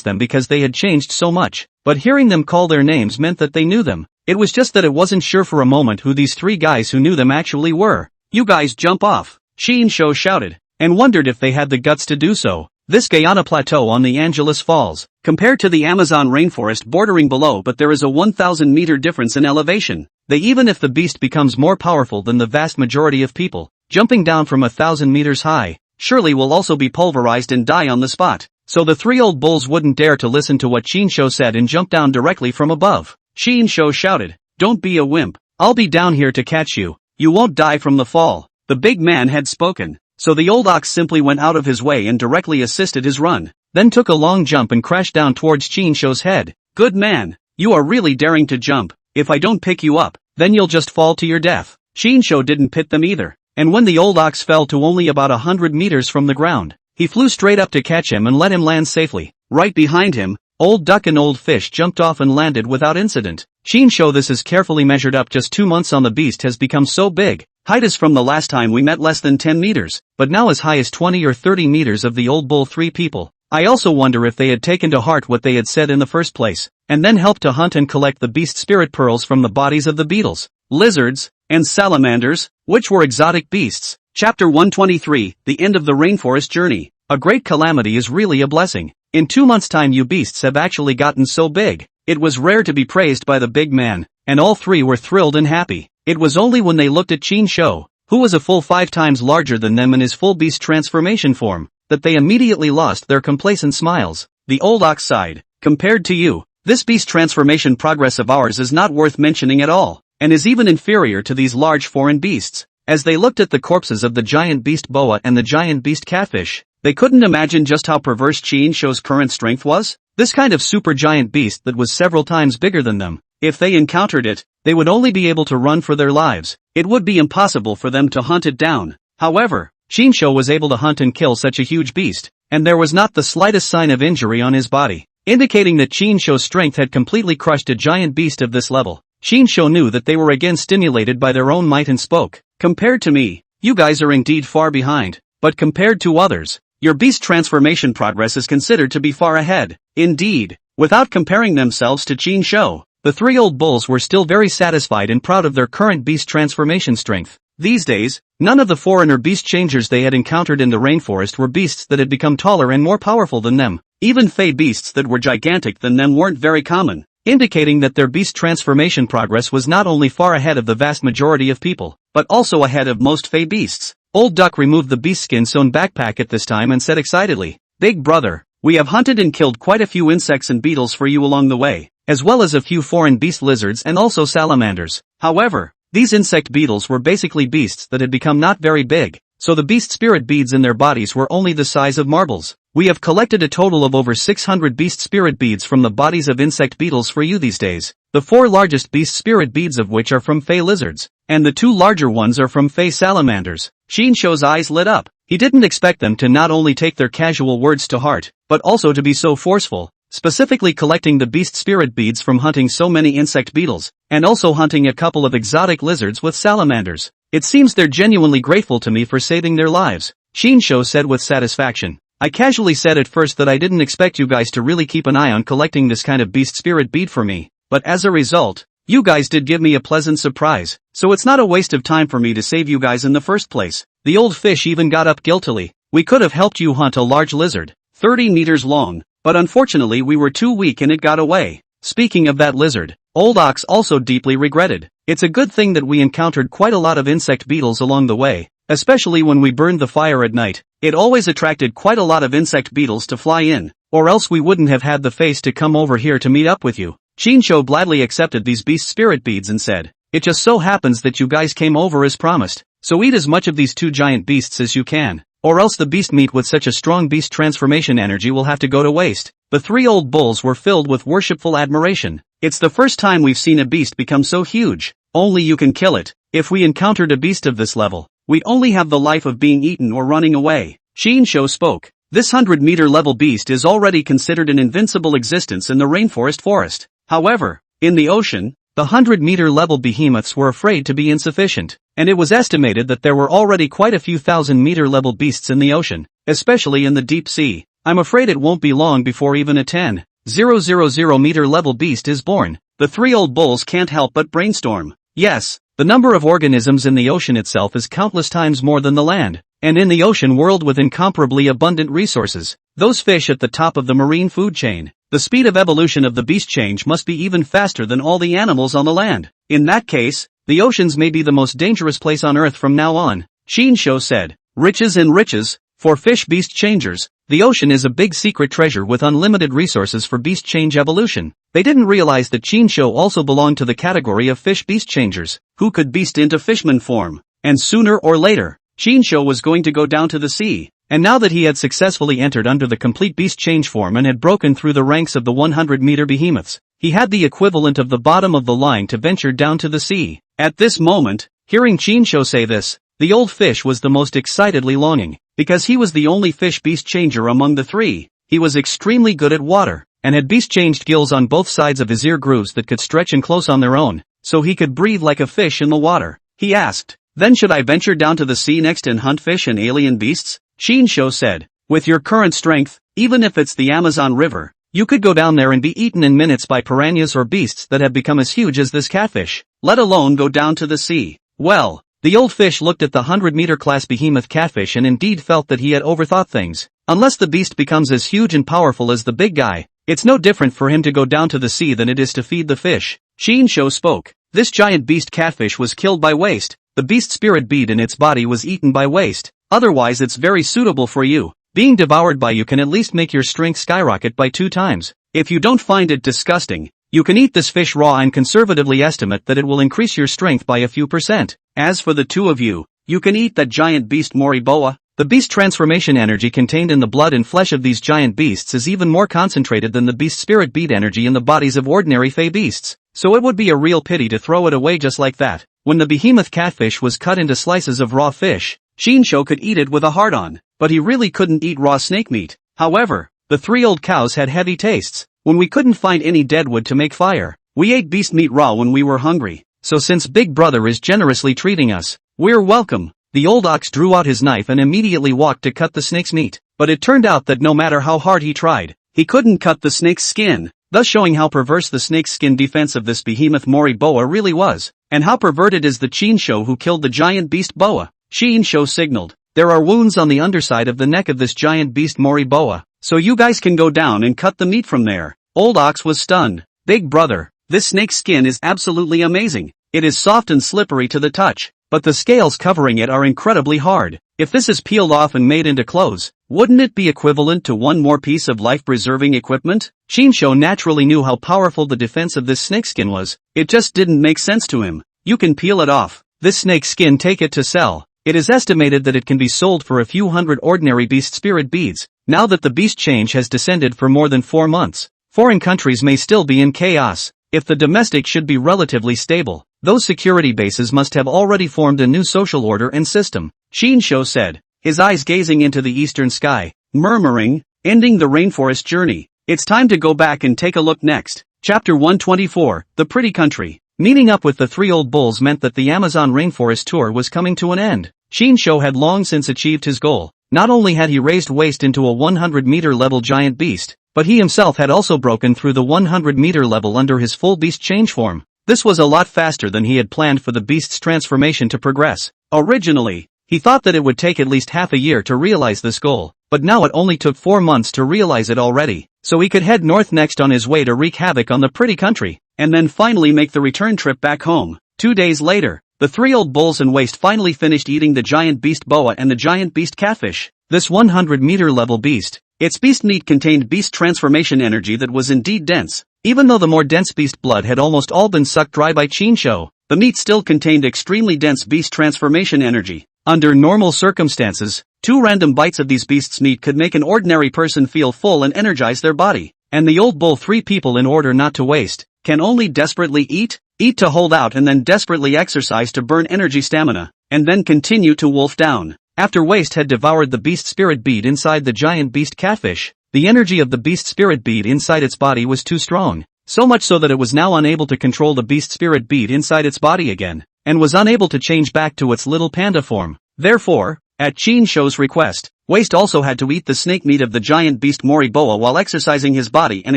them because they had changed so much, but hearing them call their names meant that they knew them. It was just that it wasn't sure for a moment who these 3 guys who knew them actually were. You guys jump off, Chinsho shouted, and wondered if they had the guts to do so. This Guyana plateau on the Angeles Falls, compared to the Amazon rainforest bordering below, but there is a 1,000 meter difference in elevation. Even if the beast becomes more powerful than the vast majority of people, jumping down from 1,000 meters high, surely will also be pulverized and die on the spot. So the three old bulls wouldn't dare to listen to what Chinsho said and jumped down directly from above. Chinsho shouted, "Don't be a wimp. I'll be down here to catch you. You won't die from the fall." The big man had spoken, so the old ox simply went out of his way and directly assisted his run, then took a long jump and crashed down towards Chinsho's head. "Good man, you are really daring to jump. If I don't pick you up, then you'll just fall to your death." Chinsho didn't pit them either, and when the old ox fell to only about 100 meters from the ground, he flew straight up to catch him and let him land safely. Right behind him, Old Duck and Old Fish jumped off and landed without incident. Chinsho, this is carefully measured up just 2 months on. The beast has become so big. Height is from the last time we met less than 10 meters, but now as high as 20 or 30 meters of the old bull. 3 people. I also wonder if they had taken to heart what they had said in the first place, and then helped to hunt and collect the beast spirit pearls from the bodies of the beetles, lizards, and salamanders, which were exotic beasts. Chapter 123, The End of the Rainforest Journey. A great calamity is really a blessing. In 2 months' time you beasts have actually gotten so big. It was rare to be praised by the big man, and all three were thrilled and happy. It was only when they looked at Chinsho, who was a full 5 times larger than them in his full beast transformation form, that they immediately lost their complacent smiles. The old ox sighed. "Compared to you, this beast transformation progress of ours is not worth mentioning at all, and is even inferior to these large foreign beasts." As they looked at the corpses of the giant beast boa and the giant beast catfish, they couldn't imagine just how perverse Chinsho's current strength was. This kind of supergiant beast that was several times bigger than them, if they encountered it, they would only be able to run for their lives. It would be impossible for them to hunt it down. However, Chinsho was able to hunt and kill such a huge beast, and there was not the slightest sign of injury on his body, indicating that Chinsho's strength had completely crushed a giant beast of this level. Chinsho knew that they were again stimulated by their own might and spoke. "Compared to me, you guys are indeed far behind, but compared to others, your beast transformation progress is considered to be far ahead." Indeed, without comparing themselves to Chinsho, the 3 old bulls were still very satisfied and proud of their current beast transformation strength. These days, none of the foreigner beast changers they had encountered in the rainforest were beasts that had become taller and more powerful than them. Even fey beasts that were gigantic than them weren't very common, indicating that their beast transformation progress was not only far ahead of the vast majority of people, but also ahead of most fey beasts. Old Duck removed the beast skin sewn backpack at this time and said excitedly, "Big brother, we have hunted and killed quite a few insects and beetles for you along the way, as well as a few foreign beast lizards and also salamanders. However, these insect beetles were basically beasts that had become not very big, so the beast spirit beads in their bodies were only the size of marbles. We have collected a total of over 600 beast spirit beads from the bodies of insect beetles for you these days, the 4 largest beast spirit beads of which are from fey lizards, and the 2 larger ones are from fey salamanders." Chinsho's eyes lit up. He didn't expect them to not only take their casual words to heart, but also to be so forceful, specifically collecting the beast spirit beads from hunting so many insect beetles, and also hunting a couple of exotic lizards with salamanders. "It seems they're genuinely grateful to me for saving their lives," Chinsho said with satisfaction. "I casually said at first that I didn't expect you guys to really keep an eye on collecting this kind of beast spirit bead for me, but as a result, you guys did give me a pleasant surprise, so it's not a waste of time for me to save you guys in the first place." The old fish even got up guiltily. "We could have helped you hunt a large lizard, 30 meters long, but unfortunately we were too weak and it got away." Speaking of that lizard, Old Ox also deeply regretted. "It's a good thing that we encountered quite a lot of insect beetles along the way, especially when we burned the fire at night. It always attracted quite a lot of insect beetles to fly in, or else we wouldn't have had the face to come over here to meet up with you." Chinsho gladly accepted these beast spirit beads and said, "It just so happens that you guys came over as promised, so eat as much of these 2 giant beasts as you can, or else the beast meat with such a strong beast transformation energy will have to go to waste." The 3 old bulls were filled with worshipful admiration. "It's the first time we've seen a beast become so huge. Only you can kill it. If we encountered a beast of this level, we'd only have the life of being eaten or running away." Chinsho spoke. "This 100-meter level beast is already considered an invincible existence in the rainforest forest. However, in the ocean, the 100-meter level behemoths were afraid to be insufficient, and it was estimated that there were already quite a few 1,000-meter level beasts in the ocean, especially in the deep sea. I'm afraid it won't be long before even a 10,000-meter level beast is born." The 3 old bulls can't help but brainstorm. Yes, the number of organisms in the ocean itself is countless times more than the land, and in the ocean world with incomparably abundant resources, those fish at the top of the marine food chain, the speed of evolution of the beast change must be even faster than all the animals on the land. In that case, the oceans may be the most dangerous place on Earth from now on, Chinsho said. "Riches and riches, For fish beast changers, the ocean is a big secret treasure with unlimited resources for beast change evolution. They didn't realize that Chinsho also belonged to the category of fish beast changers, who could beast into fishman form. And sooner or later, Chinsho was going to go down to the sea. And now that he had successfully entered under the complete beast change form and had broken through the ranks of the 100-meter behemoths, he had the equivalent of the bottom of the line to venture down to the sea. At this moment, hearing Chinsho say this, the old fish was the most excitedly longing, because he was the only fish beast changer among the three. He was extremely good at water, and had beast changed gills on both sides of his ear grooves that could stretch and close on their own, so he could breathe like a fish in the water. He asked, "Then should I venture down to the sea next and hunt fish and alien beasts?" Chinsho said, "With your current strength, even if it's the Amazon River, you could go down there and be eaten in minutes by piranhas or beasts that have become as huge as this catfish, let alone go down to the sea." Well, the old fish looked at the 100-meter class behemoth catfish and indeed felt that he had overthought things. Unless the beast becomes as huge and powerful as the big guy, it's no different for him to go down to the sea than it is to feed the fish. Chinsho spoke. This giant beast catfish was killed by waste. The beast spirit bead in its body was eaten by waste. Otherwise it's very suitable for you. Being devoured by you can at least make your strength skyrocket by 2 times. If you don't find it disgusting, you can eat this fish raw and conservatively estimate that it will increase your strength by a few %. As for the two of you, you can eat that giant beast Moriboa. The beast transformation energy contained in the blood and flesh of these giant beasts is even more concentrated than the beast spirit bead energy in the bodies of ordinary fey beasts, so it would be a real pity to throw it away just like that. When the behemoth catfish was cut into slices of raw fish, Chinsho could eat it with a heart-on, but he really couldn't eat raw snake meat. However, the 3 old cows had heavy tastes. When we couldn't find any dead wood to make fire, we ate beast meat raw when we were hungry. So since Big Brother is generously treating us, we're welcome. The old ox drew out his knife and immediately walked to cut the snake's meat, but it turned out that no matter how hard he tried, he couldn't cut the snake's skin, thus showing how perverse the snake's skin defense of this behemoth Moriboa really was, and how perverted is the Chinsho who killed the giant beast boa. Chinsho signaled, "There are wounds on the underside of the neck of this giant beast Moriboa, so you guys can go down and cut the meat from there." Old ox was stunned. "Big Brother, this snake's skin is absolutely amazing. It is soft and slippery to the touch, but the scales covering it are incredibly hard. If this is peeled off and made into clothes, wouldn't it be equivalent to one more piece of life-preserving equipment?" Chinsho naturally knew how powerful the defense of this snakeskin was. It just didn't make sense to him. "You can peel it off. This snake skin, take it to sell. It is estimated that it can be sold for a few hundred ordinary beast spirit beads." Now that the beast change has descended for more than 4 months, foreign countries may still be in chaos. If the domestic should be relatively stable, those security bases must have already formed a new social order and system. Chinsho said, his eyes gazing into the eastern sky, murmuring, "Ending the rainforest journey. It's time to go back and take a look next." Chapter 124, The Pretty Country. Meeting up with the 3 old bulls meant that the Amazon rainforest tour was coming to an end. Chinsho had long since achieved his goal. Not only had he raised waste into a 100-meter level giant beast, but he himself had also broken through the 100-meter level under his full beast change form. This was a lot faster than he had planned for the beast's transformation to progress. Originally, he thought that it would take at least half a year to realize this goal, but now it only took 4 months to realize it already, so he could head north next on his way to wreak havoc on the pretty country, and then finally make the return trip back home. 2 days later, the 3 old bulls and waste finally finished eating the giant beast boa and the giant beast catfish. This 100-meter level beast, its beast meat contained beast transformation energy that was indeed dense. Even though the more dense beast blood had almost all been sucked dry by Chinsho, the meat still contained extremely dense beast transformation energy. Under normal circumstances, 2 random bites of these beasts' meat could make an ordinary person feel full and energize their body, and the old bull 3 people, in order not to waste, can only desperately eat to hold out, and then desperately exercise to burn energy stamina, and then continue to wolf down. After waste had devoured the beast spirit bead inside the giant beast catfish, the energy of the beast spirit bead inside its body was too strong, so much so that it was now unable to control the beast spirit bead inside its body again, and was unable to change back to its little panda form. Therefore, at Chinsho's request, Waste also had to eat the snake meat of the giant beast Moriboa while exercising his body and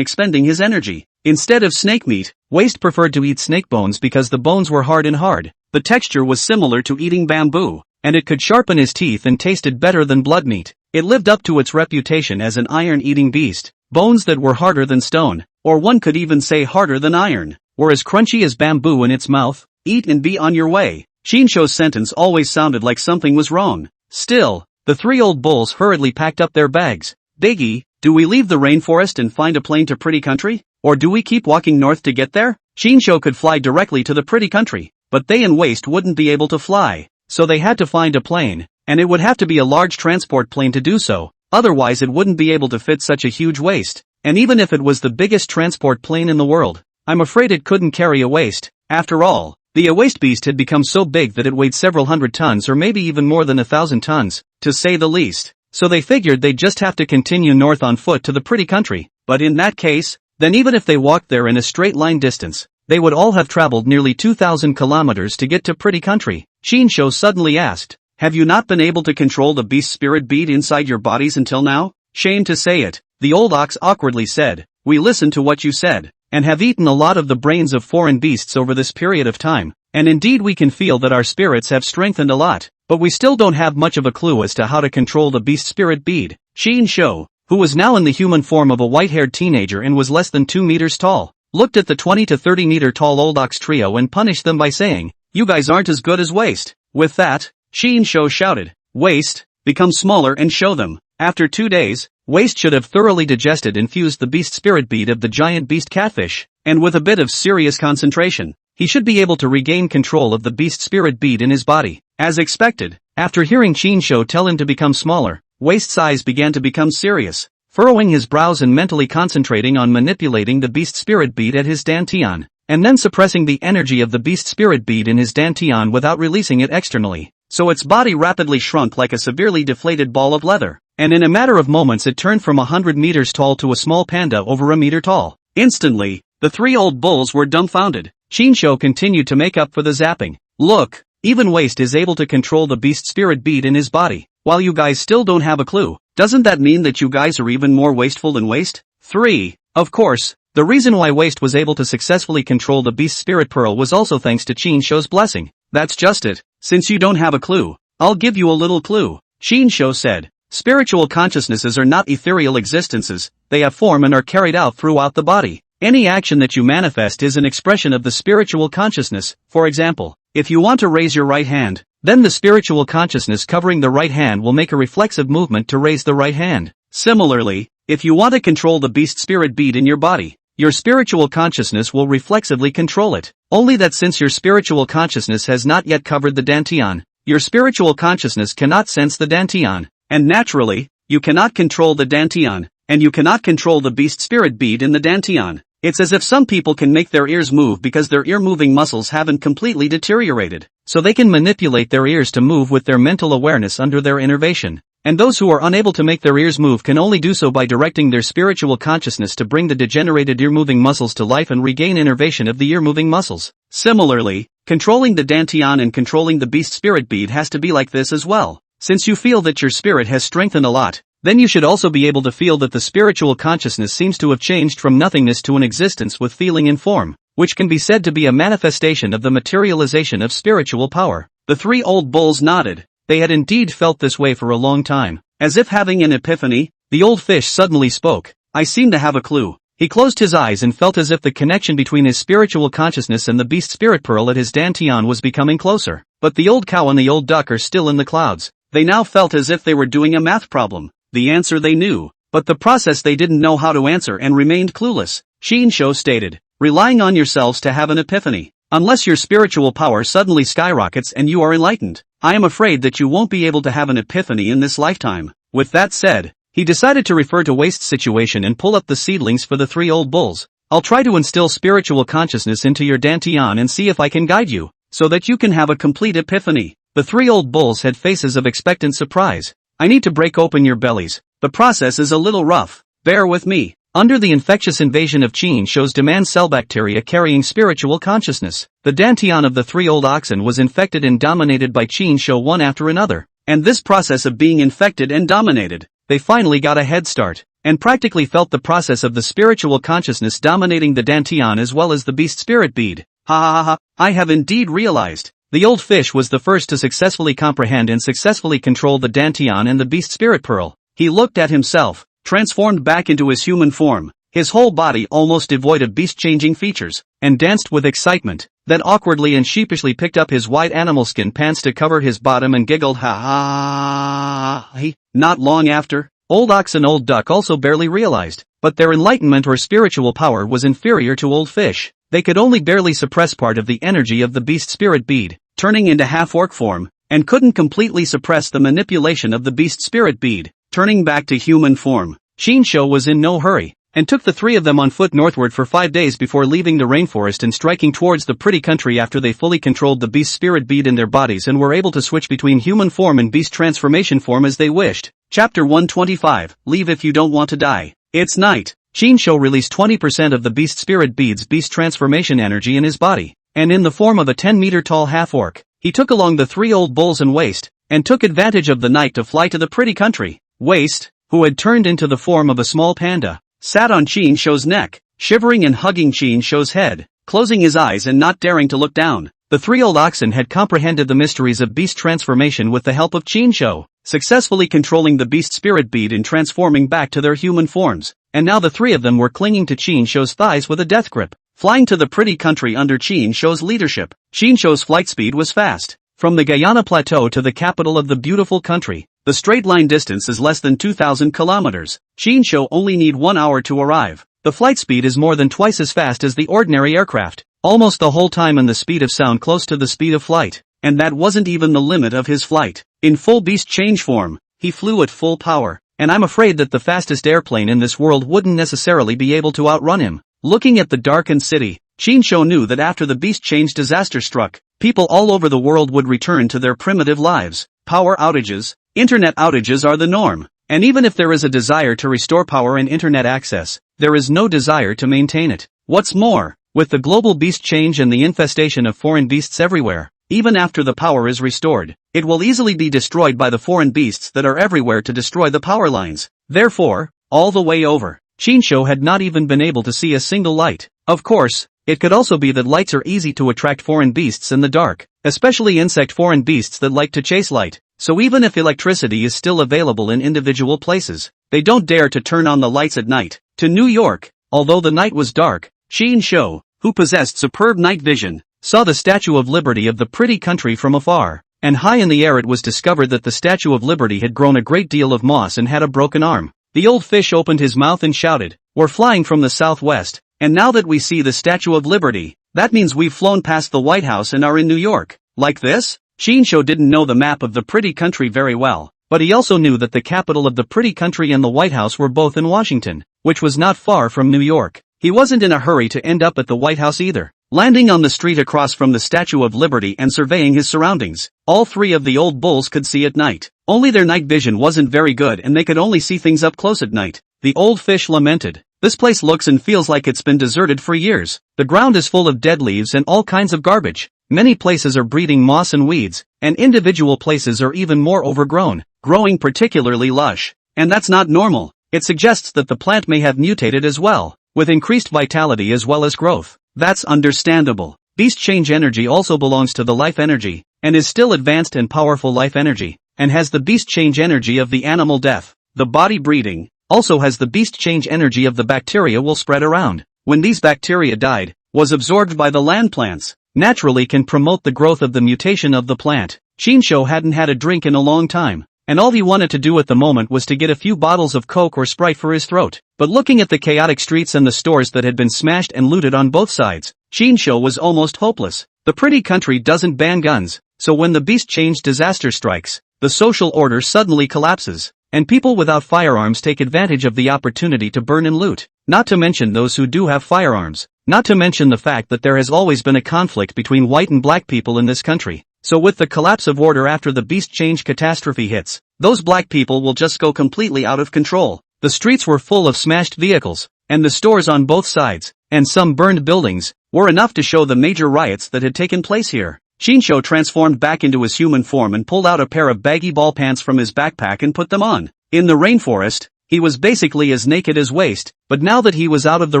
expending his energy. Instead of snake meat, Waste preferred to eat snake bones because the bones were hard and hard. The texture was similar to eating bamboo, and it could sharpen his teeth and tasted better than blood meat. It lived up to its reputation as an iron-eating beast. Bones that were harder than stone, or one could even say harder than iron, were as crunchy as bamboo in its mouth. Eat and be on your way. Chinsho's sentence always sounded like something was wrong. Still, The three old bulls hurriedly packed up their bags. Biggie, do we leave the rainforest and find a plane to Pretty Country? Or do we keep walking north to get there? Shinsho could fly directly to the Pretty Country, but they and Waist wouldn't be able to fly, so they had to find a plane, and it would have to be a large transport plane to do so, otherwise it wouldn't be able to fit such a huge Waist, and even if it was the biggest transport plane in the world, I'm afraid it couldn't carry a Waist. After all, the Waist beast had become so big that it weighed several hundred tons or maybe even more than 1,000 tons, to say the least, so they figured they'd just have to continue north on foot to the Pretty Country, but in that case, then even if they walked there in a straight line distance, they would all have traveled nearly 2,000 kilometers to get to Pretty Country. Shinsho suddenly asked, have you not been able to control the beast spirit bead inside your bodies until now? Shame to say it, the old ox awkwardly said, we listened to what you said, and have eaten a lot of the brains of foreign beasts over this period of time, and indeed we can feel that our spirits have strengthened a lot, but we still don't have much of a clue as to how to control the beast spirit bead. Shinsho, who was now in the human form of a white-haired teenager and was less than 2 meters tall, looked at the 20 to 30 meter tall old ox trio and punished them by saying, you guys aren't as good as Waist. With that, Shinsho shouted, Waist, become smaller and show them. After 2 days, Waist should have thoroughly digested and fused the beast spirit bead of the giant beast catfish, and with a bit of serious concentration, he should be able to regain control of the beast spirit bead in his body. As expected, after hearing Shinsho tell him to become smaller, Waist's eyes began to become serious, furrowing his brows and mentally concentrating on manipulating the beast spirit bead at his dantian, and then suppressing the energy of the beast spirit bead in his dantian without releasing it externally. So its body rapidly shrunk like a severely deflated ball of leather, and in a matter of moments it turned from 100 meters tall to a small panda over a meter tall. Instantly, the three old bulls were dumbfounded. Shinsho continued to make up for the zapping. Look, even Waist is able to control the beast spirit bead in his body, while you guys still don't have a clue. Doesn't that mean that you guys are even more wasteful than Waist? 3. Of course, the reason why Waist was able to successfully control the beast spirit pearl was also thanks to Shinsho's blessing. That's just it. Since you don't have a clue, I'll give you a little clue. Shinsho said, spiritual consciousnesses are not ethereal existences, they have form and are carried out throughout the body. Any action that you manifest is an expression of the spiritual consciousness. For example, if you want to raise your right hand, then the spiritual consciousness covering the right hand will make a reflexive movement to raise the right hand. Similarly, if you want to control the beast spirit bead in your body, your spiritual consciousness will reflexively control it. Only that since your spiritual consciousness has not yet covered the dantian, your spiritual consciousness cannot sense the dantian, and naturally, you cannot control the dantian, and you cannot control the beast spirit bead in the dantian. It's as if some people can make their ears move because their ear-moving muscles haven't completely deteriorated, so they can manipulate their ears to move with their mental awareness under their innervation. And those who are unable to make their ears move can only do so by directing their spiritual consciousness to bring the degenerated ear-moving muscles to life and regain innervation of the ear-moving muscles. Similarly, controlling the dantian and controlling the beast spirit bead has to be like this as well. Since you feel that your spirit has strengthened a lot, then you should also be able to feel that the spiritual consciousness seems to have changed from nothingness to an existence with feeling in form, which can be said to be a manifestation of the materialization of spiritual power. The three old bulls nodded. They had indeed felt this way for a long time. As if having an epiphany, the old fish suddenly spoke. I seem to have a clue. He closed his eyes and felt as if the connection between his spiritual consciousness and the beast spirit pearl at his dantian was becoming closer. But the old cow and the old duck are still in the clouds. They now felt as if they were doing a math problem. The answer they knew, but the process they didn't know how to answer and remained clueless. Shinsho stated, relying on yourselves to have an epiphany. Unless your spiritual power suddenly skyrockets and you are enlightened, I am afraid that you won't be able to have an epiphany in this lifetime. With that said, he decided to refer to Waist's situation and pull up the seedlings for the three old bulls. I'll try to instill spiritual consciousness into your dantian and see if I can guide you, so that you can have a complete epiphany. The three old bulls had faces of expectant surprise. I need to break open your bellies. The process is a little rough. Bear with me. Under the infectious invasion of Shinsho's demand cell bacteria carrying spiritual consciousness, the dantian of the three old oxen was infected and dominated by Shinsho one after another. And this process of being infected and dominated, they finally got a head start, and practically felt the process of the spiritual consciousness dominating the dantian as well as the beast spirit bead. Ha ha ha ha, I have indeed realized. The old fish was the first to successfully comprehend and successfully control the dantian and the beast spirit pearl. He looked at himself, transformed back into his human form, his whole body almost devoid of beast-changing features, and danced with excitement, then awkwardly and sheepishly picked up his white animal skin pants to cover his bottom and giggled ha ha ha. Not long after, Old Ox and Old Duck also barely realized, but their enlightenment or spiritual power was inferior to Old Fish. They could only barely suppress part of the energy of the beast spirit bead, turning into half-orc form, and couldn't completely suppress the manipulation of the beast spirit bead, turning back to human form. Shinsho was in no hurry, and took the three of them on foot northward for 5 days before leaving the rainforest and striking towards the pretty country after they fully controlled the beast spirit bead in their bodies and were able to switch between human form and beast transformation form as they wished. Chapter 125, Leave if you don't want to die. It's night. Shinsho released 20% of the beast spirit bead's beast transformation energy in his body, and in the form of a 10-meter tall half-orc, he took along the three old bulls and Waste, and took advantage of the night to fly to the pretty country. Waste, who had turned into the form of a small panda, sat on Shinsho's neck, shivering and hugging Shinsho's head, closing his eyes and not daring to look down. The three old oxen had comprehended the mysteries of beast transformation with the help of Shinsho, successfully controlling the beast spirit bead and transforming back to their human forms, and now the three of them were clinging to Shinsho's thighs with a death grip, flying to the pretty country under Shinsho's leadership. Shinsho's flight speed was fast. From the Guyana Plateau to the capital of the beautiful country, the straight line distance is less than 2,000 kilometers. Shinsho only need 1 hour to arrive. The flight speed is more than twice as fast as the ordinary aircraft, almost the whole time in the speed of sound close to the speed of flight, and that wasn't even the limit of his flight. In full beast change form, he flew at full power, and I'm afraid that the fastest airplane in this world wouldn't necessarily be able to outrun him. Looking at the darkened city, Shinsho knew that after the beast change disaster struck, people all over the world would return to their primitive lives. Power outages, internet outages are the norm, and even if there is a desire to restore power and internet access, there is no desire to maintain it. What's more, with the global beast change and the infestation of foreign beasts everywhere, even after the power is restored, it will easily be destroyed by the foreign beasts that are everywhere to destroy the power lines. Therefore, all the way over, Shinsho had not even been able to see a single light. Of course, it could also be that lights are easy to attract foreign beasts in the dark, especially insect foreign beasts that like to chase light. So even if electricity is still available in individual places, they don't dare to turn on the lights at night. To New York, although the night was dark, Shinsho, who possessed superb night vision, saw the Statue of Liberty of the pretty country from afar, and high in the air it was discovered that the Statue of Liberty had grown a great deal of moss and had a broken arm. The old fish opened his mouth and shouted, "We're flying from the southwest, and now that we see the Statue of Liberty, that means we've flown past the White House and are in New York." Like this? Shinsho didn't know the map of the pretty country very well, but he also knew that the capital of the pretty country and the White House were both in Washington, which was not far from New York. He wasn't in a hurry to end up at the White House either. Landing on the street across from the Statue of Liberty and surveying his surroundings, all three of the old bulls could see at night. Only their night vision wasn't very good and they could only see things up close at night. The old fish lamented, "This place looks and feels like it's been deserted for years. The ground is full of dead leaves and all kinds of garbage. Many places are breeding moss and weeds, and individual places are even more overgrown, growing particularly lush. And that's not normal. It suggests that the plant may have mutated as well, with increased vitality as well as growth. That's understandable. Beast change energy also belongs to the life energy, and is still advanced and powerful life energy, and has the beast change energy of the animal death. The body breeding also has the beast change energy of the bacteria will spread around. When these bacteria died, was absorbed by the land plants, naturally can promote the growth of the mutation of the plant. Shinsho hadn't had a drink in a long time, and all he wanted to do at the moment was to get a few bottles of Coke or Sprite for his throat. But looking at the chaotic streets and the stores that had been smashed and looted on both sides, Shinsho was almost hopeless. The pretty country doesn't ban guns, so when the beast change disaster strikes, the social order suddenly collapses, and people without firearms take advantage of the opportunity to burn and loot. Not to mention those who do have firearms. Not to mention the fact that there has always been a conflict between white and black people in this country. So with the collapse of order after the beast change catastrophe hits, those black people will just go completely out of control. The streets were full of smashed vehicles, and the stores on both sides, and some burned buildings, were enough to show the major riots that had taken place here. Shinsho transformed back into his human form and pulled out a pair of baggy ball pants from his backpack and put them on. In the rainforest, he was basically as naked as Waste, but now that he was out of the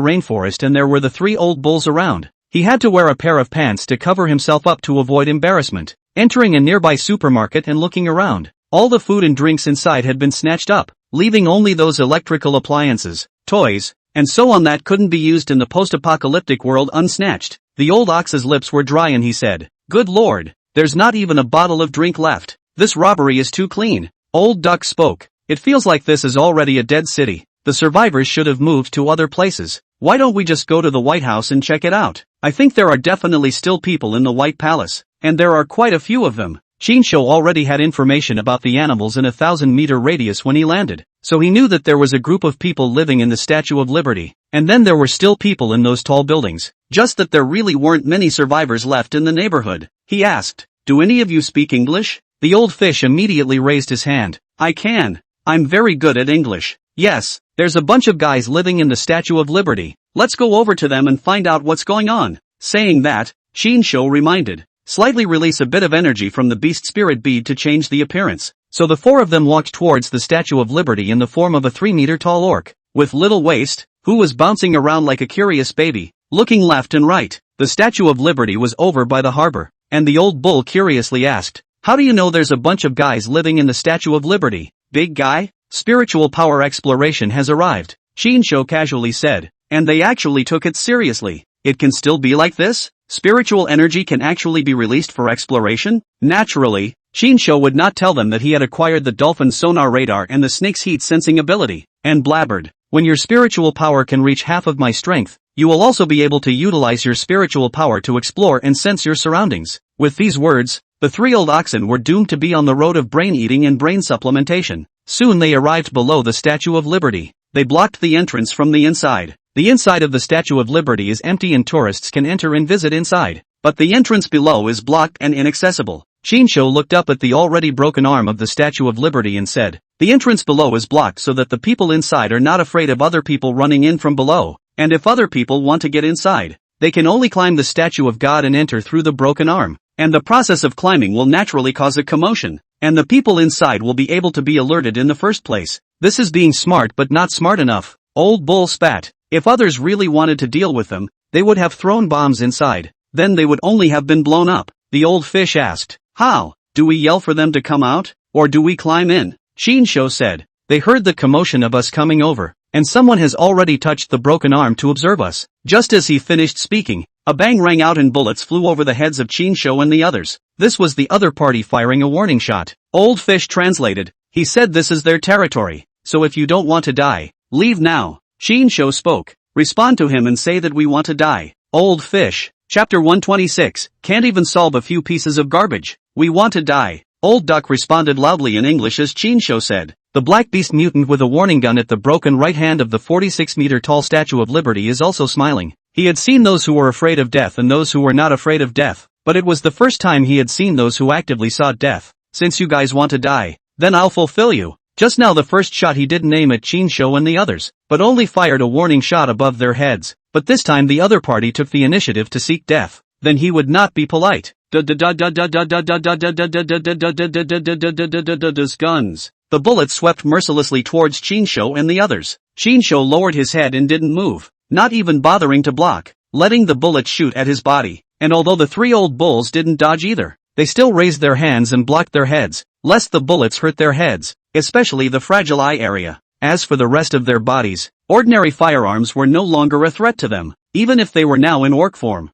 rainforest and there were the three old bulls around, he had to wear a pair of pants to cover himself up to avoid embarrassment. Entering a nearby supermarket and looking around, all the food and drinks inside had been snatched up, leaving only those electrical appliances, toys, and so on that couldn't be used in the post-apocalyptic world unsnatched. The old ox's lips were dry and he said, "Good lord, there's not even a bottle of drink left. This robbery is too clean." Old Duck spoke. "It feels like this is already a dead city. The survivors should have moved to other places. Why don't we just go to the White House and check it out? I think there are definitely still people in the White Palace, and there are quite a few of them." Shinsho already had information about the animals in a 1,000-meter radius when he landed, so he knew that there was a group of people living in the Statue of Liberty, and then there were still people in those tall buildings, just that there really weren't many survivors left in the neighborhood. He asked, "Do any of you speak English?" The old fish immediately raised his hand. "I can. I'm very good at English. Yes, there's a bunch of guys living in the Statue of Liberty. Let's go over to them and find out what's going on." Saying that, Shinsho reminded, "Slightly release a bit of energy from the beast spirit bead to change the appearance." So the four of them walked towards the Statue of Liberty in the form of a 3-meter-tall orc, with little waist, who was bouncing around like a curious baby, looking left and right. The Statue of Liberty was over by the harbor, and the old bull curiously asked, "How do you know there's a bunch of guys living in the Statue of Liberty?" "Big guy? Spiritual power exploration has arrived," Shinsho casually said, "and they actually took it seriously. It can still be like this? Spiritual energy can actually be released for exploration?" Naturally, Shinsho would not tell them that he had acquired the dolphin sonar radar and the snake's heat sensing ability, and blabbered, "When your spiritual power can reach half of my strength, you will also be able to utilize your spiritual power to explore and sense your surroundings." With these words, the 3 old oxen were doomed to be on the road of brain eating and brain supplementation. Soon they arrived below the Statue of Liberty. They blocked the entrance from the inside. The inside of the Statue of Liberty is empty and tourists can enter and visit inside, but the entrance below is blocked and inaccessible. Shinsho looked up at the already broken arm of the Statue of Liberty and said, "The entrance below is blocked so that the people inside are not afraid of other people running in from below, and if other people want to get inside, they can only climb the Statue of God and enter through the broken arm, and the process of climbing will naturally cause a commotion, and the people inside will be able to be alerted in the first place. This is being smart but not smart enough." Old Bull spat. "If others really wanted to deal with them, they would have thrown bombs inside. Then they would only have been blown up." The old fish asked, "How? Do we yell for them to come out, or do we climb in?" Shinsho said, "They heard the commotion of us coming over, and someone has already touched the broken arm to observe us." Just as he finished speaking, a bang rang out and bullets flew over the heads of Shinsho and the others. This was the other party firing a warning shot. Old Fish translated, "He said this is their territory, so if you don't want to die, leave now." Shinsho spoke, "Respond to him and say that we want to die." Old Fish. Chapter 126, Can't even solve a few pieces of garbage. "We want to die." Old Duck responded loudly in English as Shinsho said. The black beast mutant with a warning gun at the broken right hand of the 46-meter-tall Statue of Liberty is also smiling. He had seen those who were afraid of death and those who were not afraid of death, but it was the first time he had seen those who actively sought death. "Since you guys want to die, then I'll fulfill you." Just now the first shot he didn't aim at Shinsho and the others, but only fired a warning shot above their heads. But this time the other party took the initiative to seek death. Then he would not be polite. Guns. The bullets swept mercilessly towards Shinsho and the others. Shinsho lowered his head and didn't move, not even bothering to block, letting the bullets shoot at his body. And although the 3 old bulls didn't dodge either, they still raised their hands and blocked their heads, lest the bullets hurt their heads, especially the fragile eye area. As for the rest of their bodies, ordinary firearms were no longer a threat to them, even if they were now in orc form.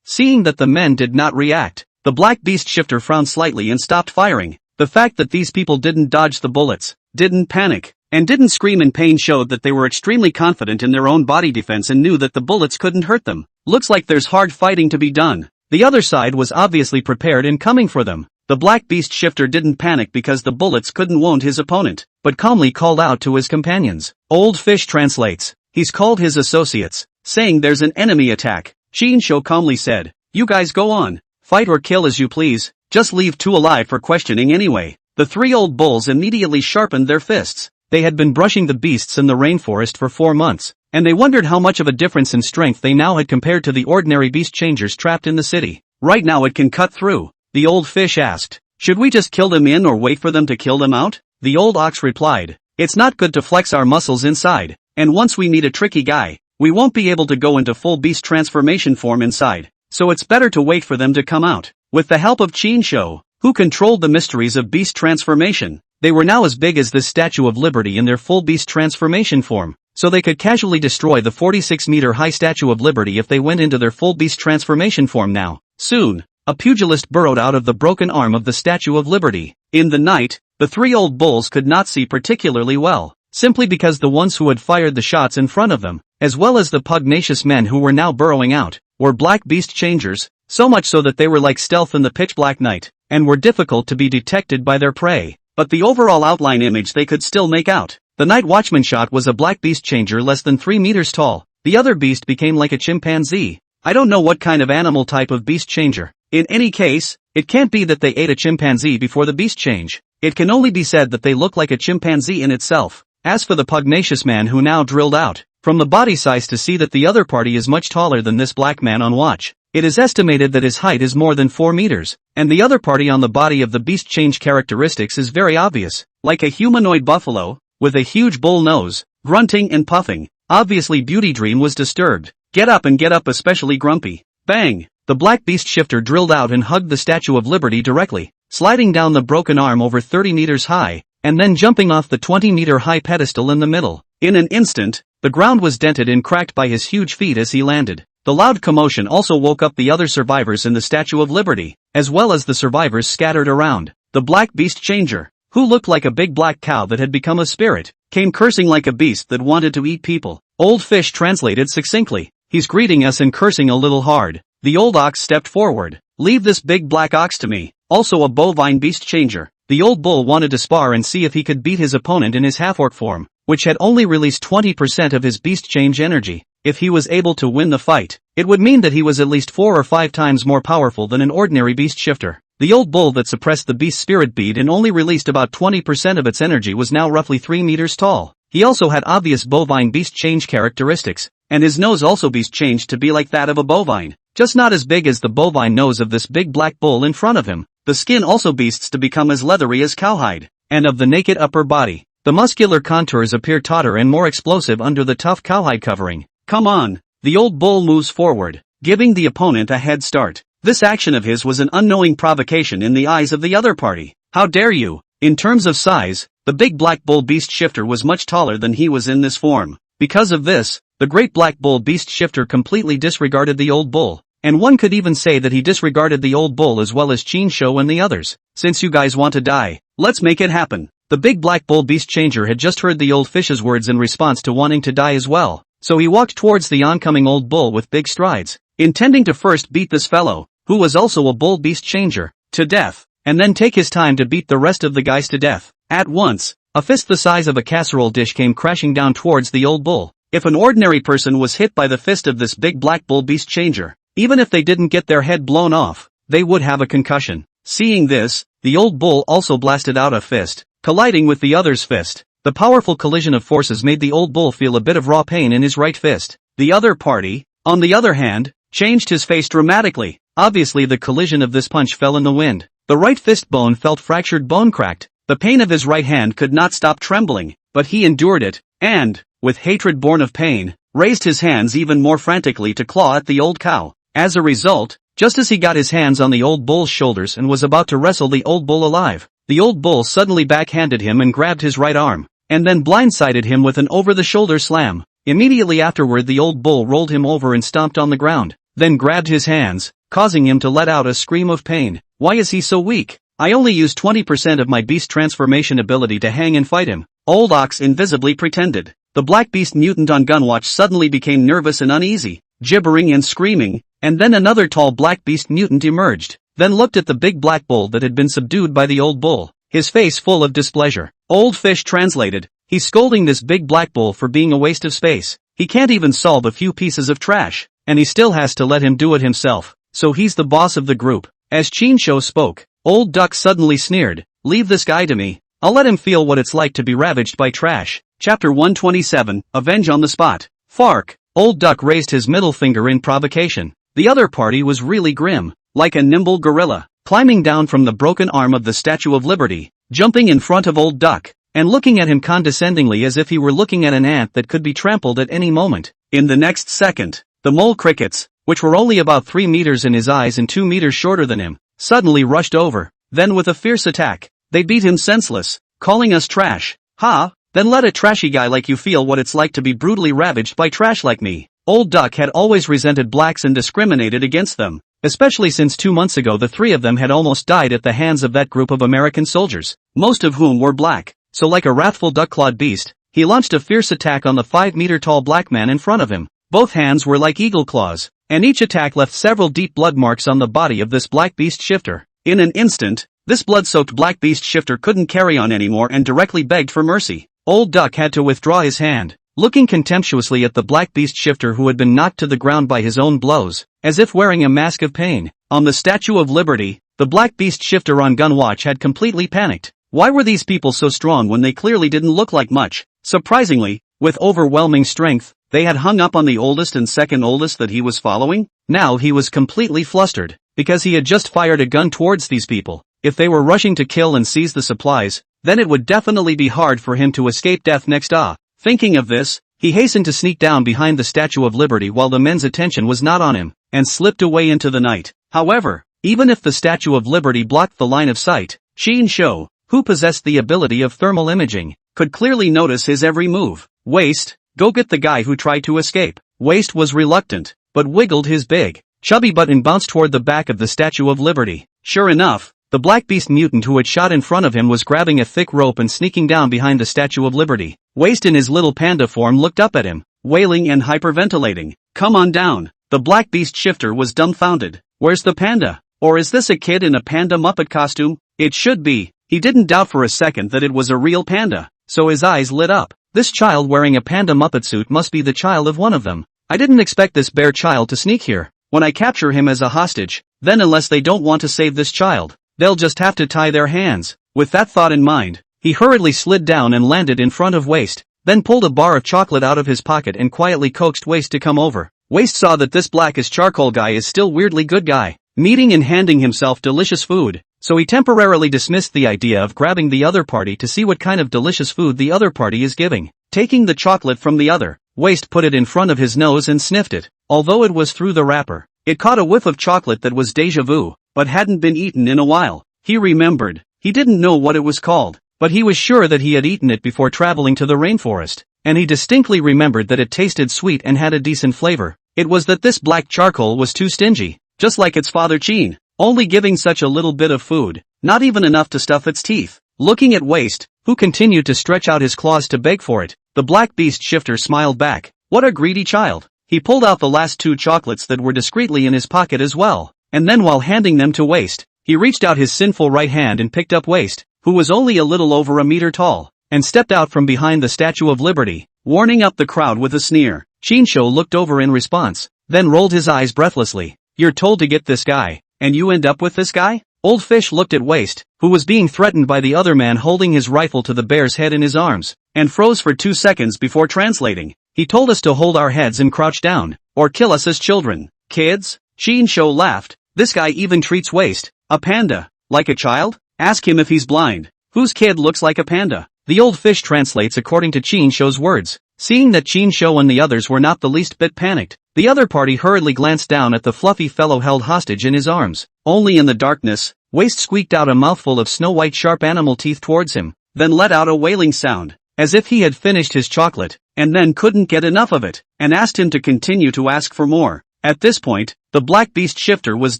Seeing that the men did not react, the black beast shifter frowned slightly and stopped firing. The fact that these people didn't dodge the bullets, didn't panic, and didn't scream in pain showed that they were extremely confident in their own body defense and knew that the bullets couldn't hurt them. Looks like there's hard fighting to be done. The other side was obviously prepared and coming for them. The black beast shifter didn't panic because the bullets couldn't wound his opponent, but calmly called out to his companions. Old Fish translates. He's called his associates, saying there's an enemy attack. Shinsho calmly said, "You guys go on. Fight or kill as you please. Just leave 2 alive for questioning anyway." The 3 old bulls immediately sharpened their fists. They had been brushing the beasts in the rainforest for 4 months, and they wondered how much of a difference in strength they now had compared to the ordinary beast changers trapped in the city. Right now it can cut through. The old fish asked, "Should we just kill them in or wait for them to kill them out?" The old ox replied, "It's not good to flex our muscles inside, and once we meet a tricky guy, we won't be able to go into full beast transformation form inside, so it's better to wait for them to come out." With the help of Shinsho, who controlled the mysteries of beast transformation, they were now as big as this Statue of Liberty in their full beast transformation form. so they could casually destroy the 46-meter-high Statue of Liberty if they went into their full beast transformation form now. Soon, a pugilist burrowed out of the broken arm of the Statue of Liberty. In the night, the three old bulls could not see particularly well, simply because the ones who had fired the shots in front of them, as well as the pugnacious men who were now burrowing out, were black beast changers, so much so that they were like stealth in the pitch-black night, and were difficult to be detected by their prey. But the overall outline image they could still make out. The night watchman shot was a black beast changer less than 3 meters tall. The other beast became like a chimpanzee. I don't know what kind of animal type of beast changer. In any case, it can't be that they ate a chimpanzee before the beast change. It can only be said that they look like a chimpanzee in itself. As for the pugnacious man who now drilled out from the body size to see that the other party is much taller than this black man on watch. It is estimated that his height is more than 4 meters, and the other party on the body of the beast change characteristics is very obvious, like a humanoid buffalo, with a huge bull nose, grunting and puffing. Obviously Beauty Dream was disturbed. Get up and get up, especially grumpy. Bang! The black beast shifter drilled out and hugged the Statue of Liberty directly, sliding down the broken arm over 30 meters high, and then jumping off the 20-meter high pedestal in the middle. In an instant, the ground was dented and cracked by his huge feet as he landed. The loud commotion also woke up the other survivors in the Statue of Liberty, as well as the survivors scattered around. The black beast changer, who looked like a big black cow that had become a spirit, came cursing like a beast that wanted to eat people. Old Fish translated succinctly. He's greeting us and cursing a little hard. The old ox stepped forward. Leave this big black ox to me. Also a bovine beast changer. The old bull wanted to spar and see if he could beat his opponent in his half-orc form, which had only released 20% of his beast change energy. If he was able to win the fight, it would mean that he was at least 4 or 5 times more powerful than an ordinary beast shifter. The old bull that suppressed the beast spirit bead and only released about 20% of its energy was now roughly 3 meters tall. He also had obvious bovine beast change characteristics, and his nose also beast changed to be like that of a bovine, just not as big as the bovine nose of this big black bull in front of him. The skin also beasts to become as leathery as cowhide, and of the naked upper body. The muscular contours appear tauter and more explosive under the tough cowhide covering. Come on! The old bull moves forward, giving the opponent a head start. This action of his was an unknowing provocation in the eyes of the other party. How dare you! In terms of size, the big black bull beast shifter was much taller than he was in this form. Because of this, the great black bull beast shifter completely disregarded the old bull. And one could even say that he disregarded the old bull as well as Chinsho and the others. Since you guys want to die, let's make it happen. The big black bull beast changer had just heard the old fish's words in response to wanting to die as well. So he walked towards the oncoming old bull with big strides, intending to first beat this fellow, who was also a bull beast changer, to death, and then take his time to beat the rest of the guys to death. At once, a fist the size of a casserole dish came crashing down towards the old bull. If an ordinary person was hit by the fist of this big black bull beast changer, even if they didn't get their head blown off, they would have a concussion. Seeing this, the old bull also blasted out a fist, colliding with the other's fist. The powerful collision of forces made the old bull feel a bit of raw pain in his right fist. The other party, on the other hand, changed his face dramatically. Obviously the collision of this punch fell in the wind. The right fist bone felt fractured, bone cracked. The pain of his right hand could not stop trembling, but he endured it, and, with hatred born of pain, raised his hands even more frantically to claw at the old cow. As a result, just as he got his hands on the old bull's shoulders and was about to wrestle the old bull alive, the old bull suddenly backhanded him and grabbed his right arm, and then blindsided him with an over-the-shoulder slam. Immediately afterward the old bull rolled him over and stomped on the ground, then grabbed his hands, causing him to let out a scream of pain. Why is he so weak? I only used 20% of my beast transformation ability to hang and fight him. Old Ox invisibly pretended. The black beast mutant on Gunwatch suddenly became nervous and uneasy, gibbering and screaming, and then another tall black beast mutant emerged, then looked at the big black bull that had been subdued by the old bull, his face full of displeasure. Old Fish translated. He's scolding this big black bull for being a waste of space. He can't even solve a few pieces of trash, and he still has to let him do it himself, so he's the boss of the group. As Chinsho spoke, Old Duck suddenly sneered, "Leave this guy to me. I'll let him feel what it's like to be ravaged by trash." Chapter 127, Avenge on the Spot. Fark. Old Duck raised his middle finger in provocation. The other party was really grim, like a nimble gorilla, climbing down from the broken arm of the Statue of Liberty, jumping in front of Old Duck, and looking at him condescendingly as if he were looking at an ant that could be trampled at any moment. In the next second, the mole crickets, which were only about 3 meters in his eyes and 2 meters shorter than him, suddenly rushed over. Then with a fierce attack, they beat him senseless, calling us trash. Ha! Then let a trashy guy like you feel what it's like to be brutally ravaged by trash like me. Old Duck had always resented blacks and discriminated against them, especially since 2 months ago the three of them had almost died at the hands of that group of American soldiers, most of whom were black. So like a wrathful duck-clawed beast, he launched a fierce attack on the 5-meter-tall black man in front of him. Both hands were like eagle claws, and each attack left several deep blood marks on the body of this black beast shifter. In an instant, this blood-soaked black beast shifter couldn't carry on anymore and directly begged for mercy. Old Duck had to withdraw his hand, looking contemptuously at the black beast shifter who had been knocked to the ground by his own blows, as if wearing a mask of pain. On the Statue of Liberty, the black beast shifter on gun watch had completely panicked. Why were these people so strong when they clearly didn't look like much? Surprisingly, with overwhelming strength, they had hung up on the oldest and second oldest that he was following. Now he was completely flustered, because he had just fired a gun towards these people. If they were rushing to kill and seize the supplies, then it would definitely be hard for him to escape death next. Thinking of this, he hastened to sneak down behind the Statue of Liberty while the men's attention was not on him, and slipped away into the night. However, even if the Statue of Liberty blocked the line of sight, Shin-sho, who possessed the ability of thermal imaging, could clearly notice his every move. Waist, go get the guy who tried to escape. Waist was reluctant, but wiggled his big, chubby butt and bounced toward the back of the Statue of Liberty. Sure enough, the black beast mutant who had shot in front of him was grabbing a thick rope and sneaking down behind the Statue of Liberty. Waist in his little panda form looked up at him, wailing and hyperventilating. Come on down. The black beast shifter was dumbfounded. Where's the panda? Or is this a kid in a panda Muppet costume? It should be. He didn't doubt for a second that it was a real panda, so his eyes lit up. This child wearing a panda Muppet suit must be the child of one of them. I didn't expect this bear child to sneak here. When I capture him as a hostage, then unless they don't want to save this child, they'll just have to tie their hands. With that thought in mind, he hurriedly slid down and landed in front of Waist, then pulled a bar of chocolate out of his pocket and quietly coaxed Waist to come over. Waist saw that this black as charcoal guy is still weirdly good guy, meeting and handing himself delicious food, so he temporarily dismissed the idea of grabbing the other party to see what kind of delicious food the other party is giving. Taking the chocolate from the other, Waist put it in front of his nose and sniffed it. Although it was through the wrapper, it caught a whiff of chocolate that was déjà vu, but hadn't been eaten in a while. He remembered. He didn't know what it was called, but he was sure that he had eaten it before traveling to the rainforest, and he distinctly remembered that it tasted sweet and had a decent flavor. It was that this black charcoal was too stingy, just like its father Chin, only giving such a little bit of food, not even enough to stuff its teeth. Looking at Waist, who continued to stretch out his claws to beg for it, the black beast shifter smiled back. What a greedy child. He pulled out the last 2 chocolates that were discreetly in his pocket as well, and then while handing them to Waist, he reached out his sinful right hand and picked up Waist, who was only a little over a meter tall, and stepped out from behind the Statue of Liberty, warning up the crowd with a sneer. Shinsho looked over in response, then rolled his eyes breathlessly. You're told to get this guy, and you end up with this guy? Old Fish looked at Waist, who was being threatened by the other man holding his rifle to the bear's head in his arms, and froze for 2 seconds before translating. He told us to hold our heads and crouch down, or kill us as children. Kids? Shinsho laughed. This guy even treats Waist, a panda, like a child? Ask him if he's blind. Whose kid looks like a panda? The old fish translates according to Shinsho's words. Seeing that Shinsho and the others were not the least bit panicked, the other party hurriedly glanced down at the fluffy fellow held hostage in his arms. Only in the darkness, Waist squeaked out a mouthful of snow-white sharp animal teeth towards him, then let out a wailing sound, as if he had finished his chocolate, and then couldn't get enough of it, and asked him to continue to ask for more. At this point, the black beast shifter was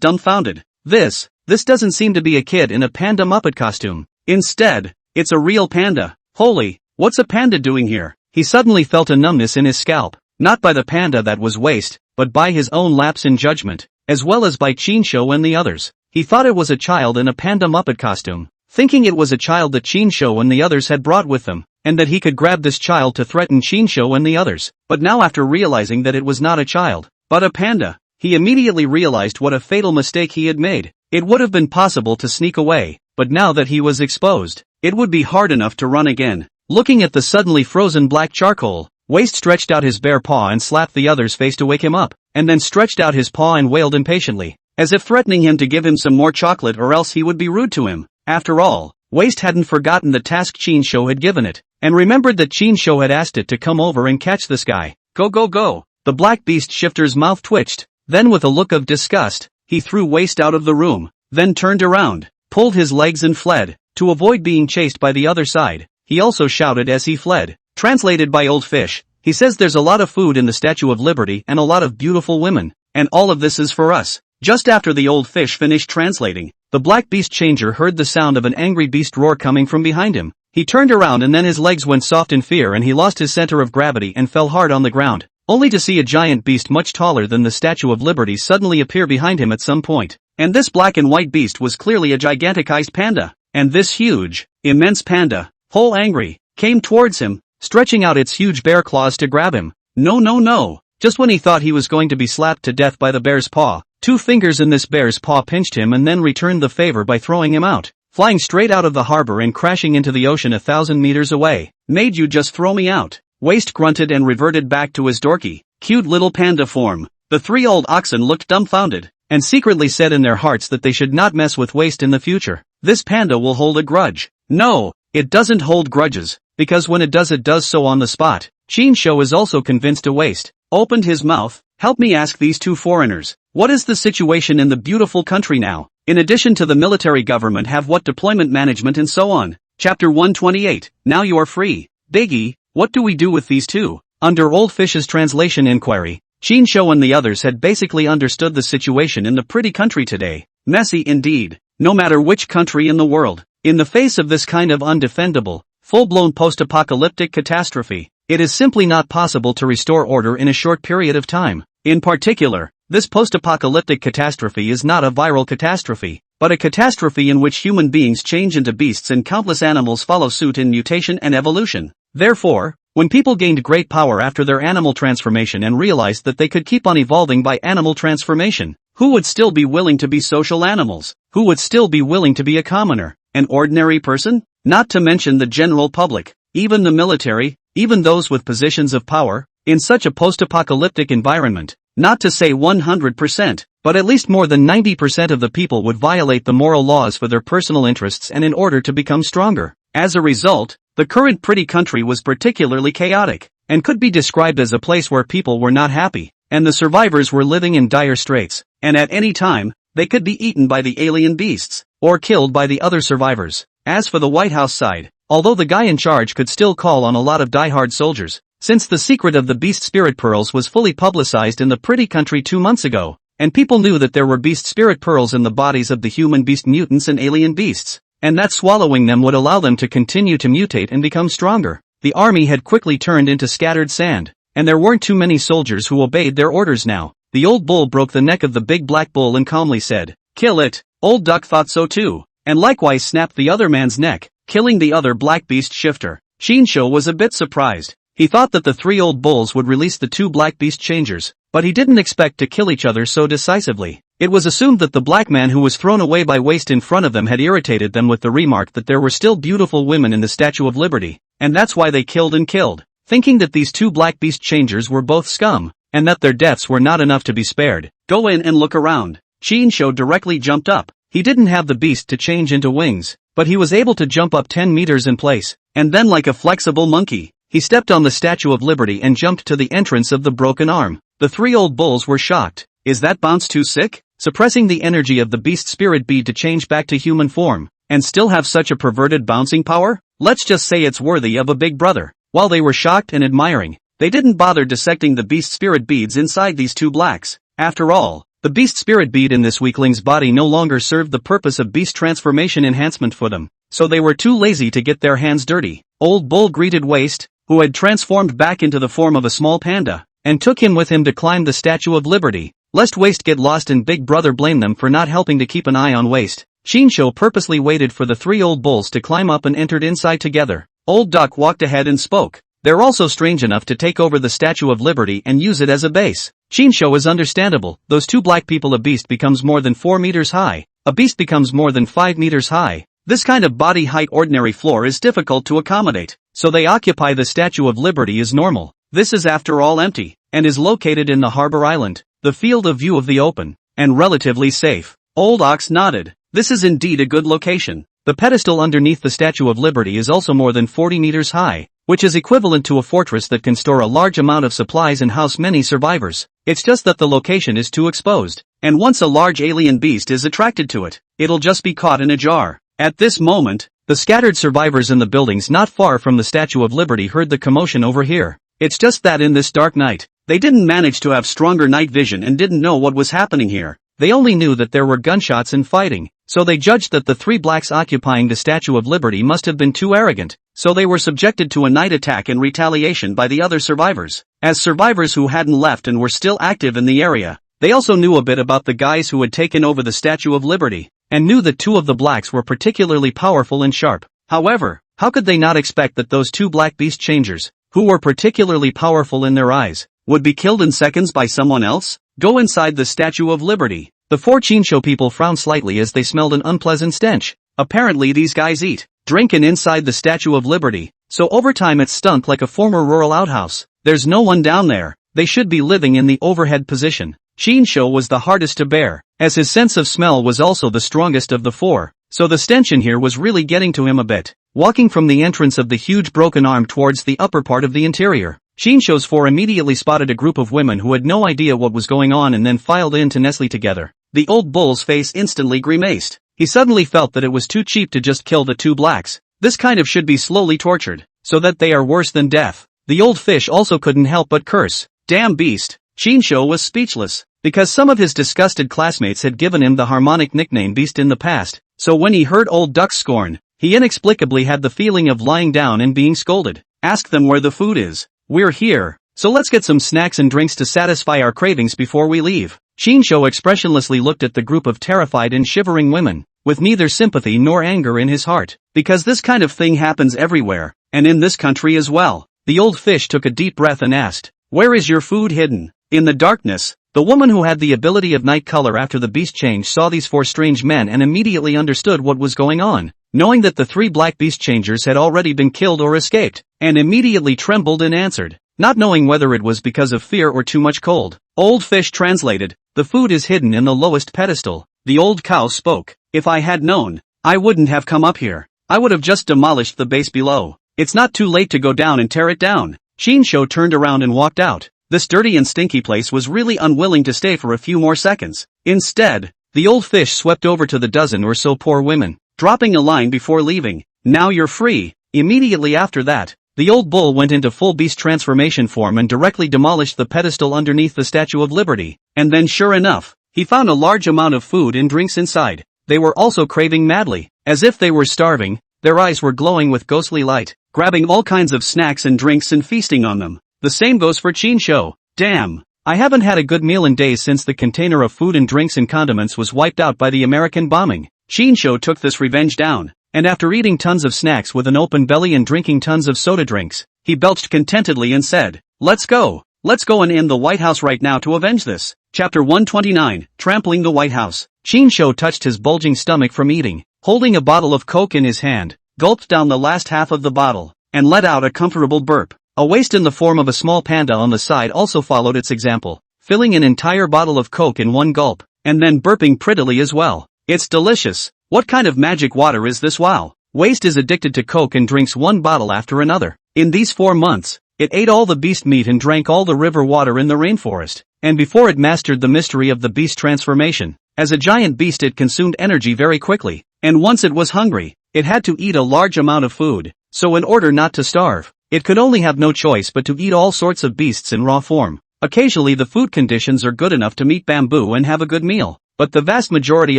dumbfounded. This doesn't seem to be a kid in a panda Muppet costume. Instead, it's a real panda. Holy, what's a panda doing here? He suddenly felt a numbness in his scalp, not by the panda that was Waist, but by his own lapse in judgment, as well as by Shinsho and the others. He thought it was a child in a panda Muppet costume, thinking it was a child that Shinsho and the others had brought with them, and that he could grab this child to threaten Shinsho and the others. But now after realizing that it was not a child, but a panda, he immediately realized what a fatal mistake he had made. It would have been possible to sneak away, but now that he was exposed, it would be hard enough to run again. Looking at the suddenly frozen black charcoal, Waist stretched out his bare paw and slapped the other's face to wake him up, and then stretched out his paw and wailed impatiently, as if threatening him to give him some more chocolate or else he would be rude to him. After all, Waist hadn't forgotten the task Shinsho had given it, and remembered that Shinsho had asked it to come over and catch this guy. Go go go! The black beast shifter's mouth twitched, then with a look of disgust, he threw Waist out of the room, then turned around, pulled his legs and fled. To avoid being chased by the other side, he also shouted as he fled. Translated by Old Fish, he says there's a lot of food in the Statue of Liberty and a lot of beautiful women, and all of this is for us. Just after the Old Fish finished translating, the Black Beast Changer heard the sound of an angry beast roar coming from behind him. He turned around and then his legs went soft in fear and he lost his center of gravity and fell hard on the ground, only to see a giant beast much taller than the Statue of Liberty suddenly appear behind him at some point. And this black and white beast was clearly a giganticized panda. And this huge, immense panda, whole angry, came towards him, stretching out its huge bear claws to grab him. No. Just when he thought he was going to be slapped to death by the bear's paw, 2 fingers in this bear's paw pinched him and then returned the favor by throwing him out, flying straight out of the harbor and crashing into the ocean 1,000 meters away. Made you just throw me out? Waist grunted and reverted back to his dorky, cute little panda form. The 3 old oxen looked dumbfounded, and secretly said in their hearts that they should not mess with Waist in the future. This panda will hold a grudge. No, it doesn't hold grudges, because when it does so on the spot. Shinsho is also convinced to Waist. Opened his mouth. Help me ask these 2 foreigners, what is the situation in the beautiful country now? In addition to the military government have what deployment management and so on. Chapter 128, now you are free. Biggie, what do we do with these 2? Under Old Fish's translation inquiry, Shinsho and the others had basically understood the situation in the pretty country today. Messy indeed. No matter which country in the world, in the face of this kind of undefendable, full-blown post-apocalyptic catastrophe, it is simply not possible to restore order in a short period of time. In particular, this post-apocalyptic catastrophe is not a viral catastrophe, but a catastrophe in which human beings change into beasts and countless animals follow suit in mutation and evolution. Therefore, when people gained great power after their animal transformation and realized that they could keep on evolving by animal transformation, who would still be willing to be social animals? Who would still be willing to be a commoner, an ordinary person? Not to mention the general public, even the military, even those with positions of power, in such a post-apocalyptic environment. Not to say 100%, but at least more than 90% of the people would violate the moral laws for their personal interests and in order to become stronger. As a result, the current pretty country was particularly chaotic, and could be described as a place where people were not happy, and the survivors were living in dire straits, and at any time, they could be eaten by the alien beasts, or killed by the other survivors. As for the White House side, although the guy in charge could still call on a lot of die-hard soldiers, since the secret of the beast spirit pearls was fully publicized in the pretty country 2 months ago, and people knew that there were beast spirit pearls in the bodies of the human beast mutants and alien beasts, and that swallowing them would allow them to continue to mutate and become stronger. The army had quickly turned into scattered sand, and there weren't too many soldiers who obeyed their orders now. The old bull broke the neck of the big black bull and calmly said, "Kill it." Old Duck thought so too, and likewise snapped the other man's neck, killing the other black beast shifter. Shinsho was a bit surprised. He thought that the 3 old bulls would release the 2 black beast changers, but he didn't expect to kill each other so decisively. It was assumed that the black man who was thrown away by Waist in front of them had irritated them with the remark that there were still beautiful women in the Statue of Liberty, and that's why they killed and killed, thinking that these 2 black beast changers were both scum, and that their deaths were not enough to be spared. Go in and look around. Shinsho directly jumped up. He didn't have the beast to change into wings, but he was able to jump up 10 meters in place, and then like a flexible monkey, he stepped on the Statue of Liberty and jumped to the entrance of the broken arm. The 3 old bulls were shocked. Is that bounce too sick? Suppressing the energy of the beast spirit bead to change back to human form, and still have such a perverted bouncing power? Let's just say it's worthy of a big brother. While they were shocked and admiring, they didn't bother dissecting the beast spirit beads inside these 2 blacks. After all, the beast spirit bead in this weakling's body no longer served the purpose of beast transformation enhancement for them, so they were too lazy to get their hands dirty. Old Bull greeted Waist, who had transformed back into the form of a small panda, and took him with him to climb the Statue of Liberty, lest Waist get lost and Big Brother blame them for not helping to keep an eye on Waist. Shinsho purposely waited for the 3 old bulls to climb up and entered inside together. Old Duck walked ahead and spoke. They're also strange enough to take over the Statue of Liberty and use it as a base. Shinsho is understandable. Those 2 black people. A beast becomes more than 4 meters high. A beast becomes more than 5 meters high. This kind of body height ordinary floor is difficult to accommodate, so they occupy the Statue of Liberty as normal. This is after all empty, and is located in the harbor island, the field of view of the open, and relatively safe. Old Ox nodded. This is indeed a good location. The pedestal underneath the Statue of Liberty is also more than 40 meters high, which is equivalent to a fortress that can store a large amount of supplies and house many survivors. It's just that the location is too exposed, and once a large alien beast is attracted to it, it'll just be caught in a jar. At this moment, The scattered survivors in the buildings not far from the Statue of Liberty heard the commotion over here. It's just that in this dark night, they didn't manage to have stronger night vision and didn't know what was happening here. They only knew that there were gunshots and fighting, so they judged that the 3 blacks occupying the Statue of Liberty must have been too arrogant, so they were subjected to a night attack in retaliation by the other survivors. As survivors who hadn't left and were still active in the area, they also knew a bit about the guys who had taken over the Statue of Liberty, and knew that 2 of the blacks were particularly powerful and sharp. However, how could they not expect that those 2 black beast changers, who were particularly powerful in their eyes, would be killed in seconds by someone else? Go inside the Statue of Liberty. The 4 Chinsho people frowned slightly as they smelled an unpleasant stench. Apparently these guys eat, drink and inside the Statue of Liberty, so over time it stunk like a former rural outhouse. There's no one down there. They should be living in the overhead position. Chinsho was the hardest to bear, as his sense of smell was also the strongest of the 4, so the stench in here was really getting to him a bit. Walking from the entrance of the huge broken arm towards the upper part of the interior, Chinsho's 4 immediately spotted a group of women who had no idea what was going on and then filed in to nestle together. The old bull's face instantly grimaced. He suddenly felt that it was too cheap to just kill the 2 blacks. This kind of should be slowly tortured, so that they are worse than death. The old fish also couldn't help but curse. Damn beast. Chinsho was speechless, because some of his disgusted classmates had given him the harmonic nickname Beast in the past, so when he heard Old Duck's scorn, he inexplicably had the feeling of lying down and being scolded. Ask them where the food is. We're here, so let's get some snacks and drinks to satisfy our cravings before we leave. Chinsho expressionlessly looked at the group of terrified and shivering women, with neither sympathy nor anger in his heart, because this kind of thing happens everywhere, and in this country as well. The old fish took a deep breath and asked, "Where is your food hidden?" In the darkness, the woman who had the ability of night color after the beast change saw these 4 strange men and immediately understood what was going on, knowing that the 3 black beast changers had already been killed or escaped, and immediately trembled and answered, not knowing whether it was because of fear or too much cold. Old fish translated, "The food is hidden in the lowest pedestal." The old cow spoke, "If I had known, I wouldn't have come up here. I would have just demolished the base below. It's not too late to go down and tear it down." Chinsho turned around and walked out. This dirty and stinky place was really unwilling to stay for a few more seconds. Instead, the old fish swept over to the dozen or so poor women, dropping a line before leaving, "Now you're free." Immediately after that, the old bull went into full beast transformation form and directly demolished the pedestal underneath the Statue of Liberty, and then sure enough, he found a large amount of food and drinks inside. They were also craving madly, as if they were starving. Their eyes were glowing with ghostly light, grabbing all kinds of snacks and drinks and feasting on them. The same goes for Chinsho. Damn, I haven't had a good meal in days since the container of food and drinks and condiments was wiped out by the American bombing. Chinsho took this revenge down, and after eating tons of snacks with an open belly and drinking tons of soda drinks, he belched contentedly and said, Let's go and in the White House right now to avenge this. Chapter 129, Trampling the White House. Chinsho touched his bulging stomach from eating, holding a bottle of Coke in his hand, gulped down the last half of the bottle, and let out a comfortable burp. A waist in the form of a small panda on the side also followed its example, filling an entire bottle of Coke in one gulp, and then burping prettily as well. It's delicious. What kind of magic water is this? Wow. Waist is addicted to Coke and drinks one bottle after another. In these 4 months, it ate all the beast meat and drank all the river water in the rainforest, and before it mastered the mystery of the beast transformation, as a giant beast it consumed energy very quickly, and once it was hungry, it had to eat a large amount of food, so in order not to starve, it could only have no choice but to eat all sorts of beasts in raw form. Occasionally the food conditions are good enough to meet bamboo and have a good meal, but the vast majority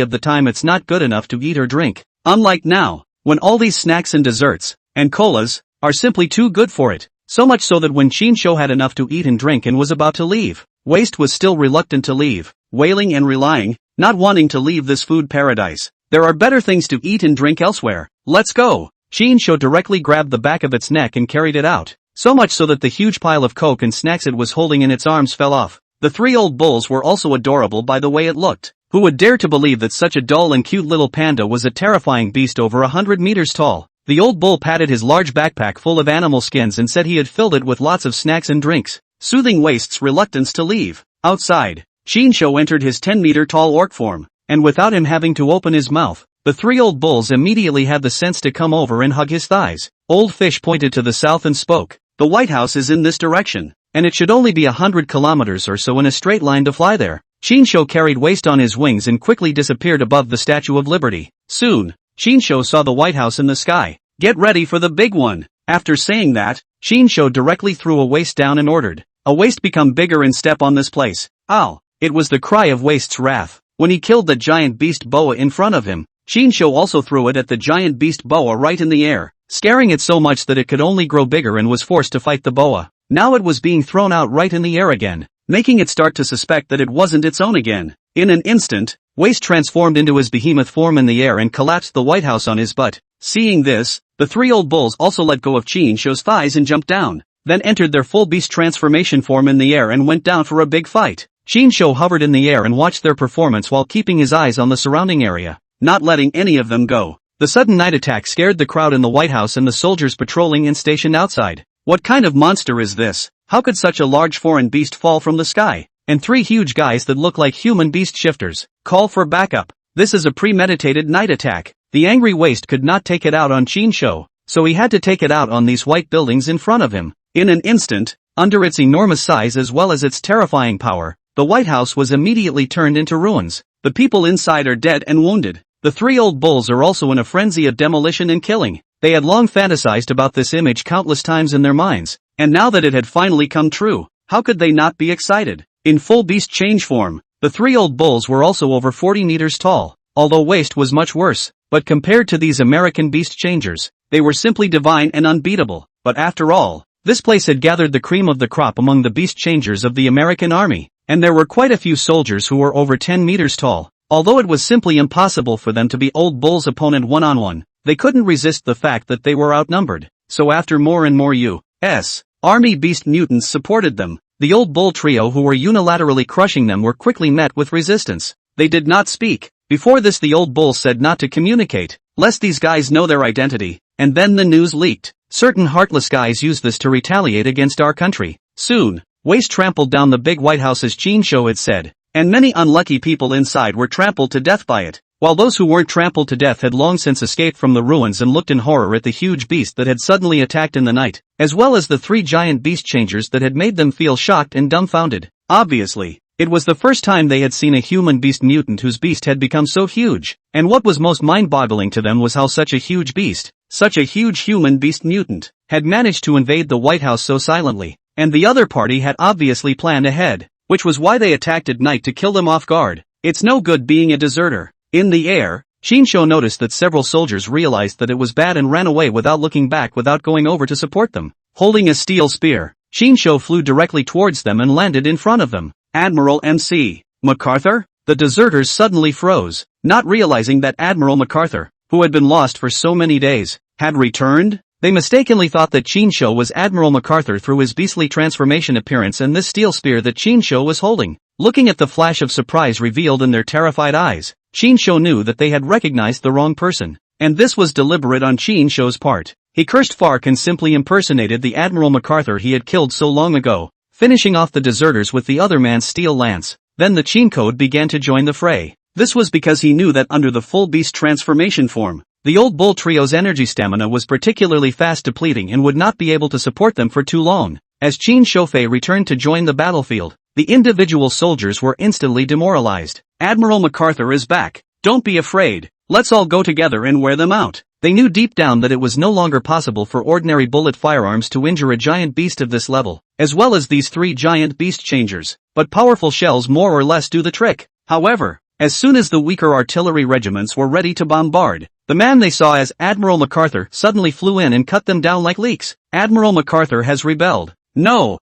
of the time it's not good enough to eat or drink. Unlike now, when all these snacks and desserts, and colas, are simply too good for it, so much so that when Chinsho had enough to eat and drink and was about to leave, Waist was still reluctant to leave, wailing and relying, not wanting to leave this food paradise. There are better things to eat and drink elsewhere. Let's go. Chinsho directly grabbed the back of its neck and carried it out, so much so that the huge pile of Coke and snacks it was holding in its arms fell off. The 3 old bulls were also adorable by the way it looked. Who would dare to believe that such a dull and cute little panda was a terrifying beast over 100 meters tall? The old bull patted his large backpack full of animal skins and said he had filled it with lots of snacks and drinks, soothing Waist's reluctance to leave. Outside, Chinsho entered his 10-meter tall orc form, and without him having to open his mouth, the 3 old bulls immediately had the sense to come over and hug his thighs. Old Fish pointed to the south and spoke, "The White House is in this direction, and it should only be 100 kilometers or so in a straight line to fly there." Chinsho carried Waist on his wings and quickly disappeared above the Statue of Liberty. Soon, Shinsho saw the White House in the sky. Get ready for the big one. After saying that, Shinsho directly threw a waist down and ordered, "A waist become bigger and step on this place." Ow! It was the cry of Waist's wrath. When he killed the giant beast boa in front of him, Shinsho also threw it at the giant beast boa right in the air, scaring it so much that it could only grow bigger and was forced to fight the boa. Now it was being thrown out right in the air again, making it start to suspect that it wasn't its own again. In an instant, Waist transformed into his behemoth form in the air and collapsed the White House on his butt. Seeing this, the three old bulls also let go of Shinsho's thighs and jumped down, then entered their full beast transformation form in the air and went down for a big fight. Shinsho hovered in the air and watched their performance while keeping his eyes on the surrounding area, not letting any of them go. The sudden night attack scared the crowd in the White House and the soldiers patrolling and stationed outside. What kind of monster is this? How could such a large foreign beast fall from the sky? And three huge guys that look like human beast shifters. Call for backup. This is a premeditated night attack. The angry Waist could not take it out on Shinsho, so he had to take it out on these white buildings in front of him. In an instant, under its enormous size as well as its terrifying power, the White House was immediately turned into ruins. The people inside are dead and wounded. The three old bulls are also in a frenzy of demolition and killing. They had long fantasized about this image countless times in their minds, and now that it had finally come true, how could they not be excited? In full beast change form, the three old bulls were also over 40 meters tall, although Waist was much worse, but compared to these American beast changers, they were simply divine and unbeatable. But after all, this place had gathered the cream of the crop among the beast changers of the American army, and there were quite a few soldiers who were over 10 meters tall. Although it was simply impossible for them to be old bulls' opponent one-on-one, they couldn't resist the fact that they were outnumbered. So after more and more U.S. Army beast mutants supported them, the old bull trio who were unilaterally crushing them were quickly met with resistance. They did not speak. Before this the old bull said not to communicate, lest these guys know their identity, and then the news leaked. Certain heartless guys use this to retaliate against our country. Soon, Waist trampled down the big White House as Shinsho had said, and many unlucky people inside were trampled to death by it, while those who weren't trampled to death had long since escaped from the ruins and looked in horror at the huge beast that had suddenly attacked in the night, as well as the three giant beast changers that had made them feel shocked and dumbfounded. Obviously, it was the first time they had seen a human beast mutant whose beast had become so huge, and what was most mind-boggling to them was how such a huge beast, such a huge human beast mutant, had managed to invade the White House so silently, and the other party had obviously planned ahead, which was why they attacked at night to kill them off guard. It's no good being a deserter. In the air, Shinsho noticed that several soldiers realized that it was bad and ran away without looking back without going over to support them. Holding a steel spear, Shinsho flew directly towards them and landed in front of them. Admiral M.C. MacArthur? The deserters suddenly froze, not realizing that Admiral MacArthur, who had been lost for so many days, had returned. They mistakenly thought that Shinsho was Admiral MacArthur through his beastly transformation appearance and this steel spear that Shinsho was holding. Looking at the flash of surprise revealed in their terrified eyes, Shinsho knew that they had recognized the wrong person, and this was deliberate on Shinsho's part. He cursed Fark and simply impersonated the Admiral MacArthur he had killed so long ago, finishing off the deserters with the other man's steel lance. Then the Chincode began to join the fray. This was because he knew that under the full beast transformation form, the old bull trio's energy stamina was particularly fast depleting and would not be able to support them for too long. As Qin Shofei returned to join the battlefield, the individual soldiers were instantly demoralized. Admiral MacArthur is back. Don't be afraid. Let's all go together and wear them out. They knew deep down that it was no longer possible for ordinary bullet firearms to injure a giant beast of this level, as well as these three giant beast changers, but powerful shells more or less do the trick. However, as soon as the weaker artillery regiments were ready to bombard, the man they saw as Admiral MacArthur suddenly flew in and cut them down like leeks. Admiral MacArthur has rebelled. No,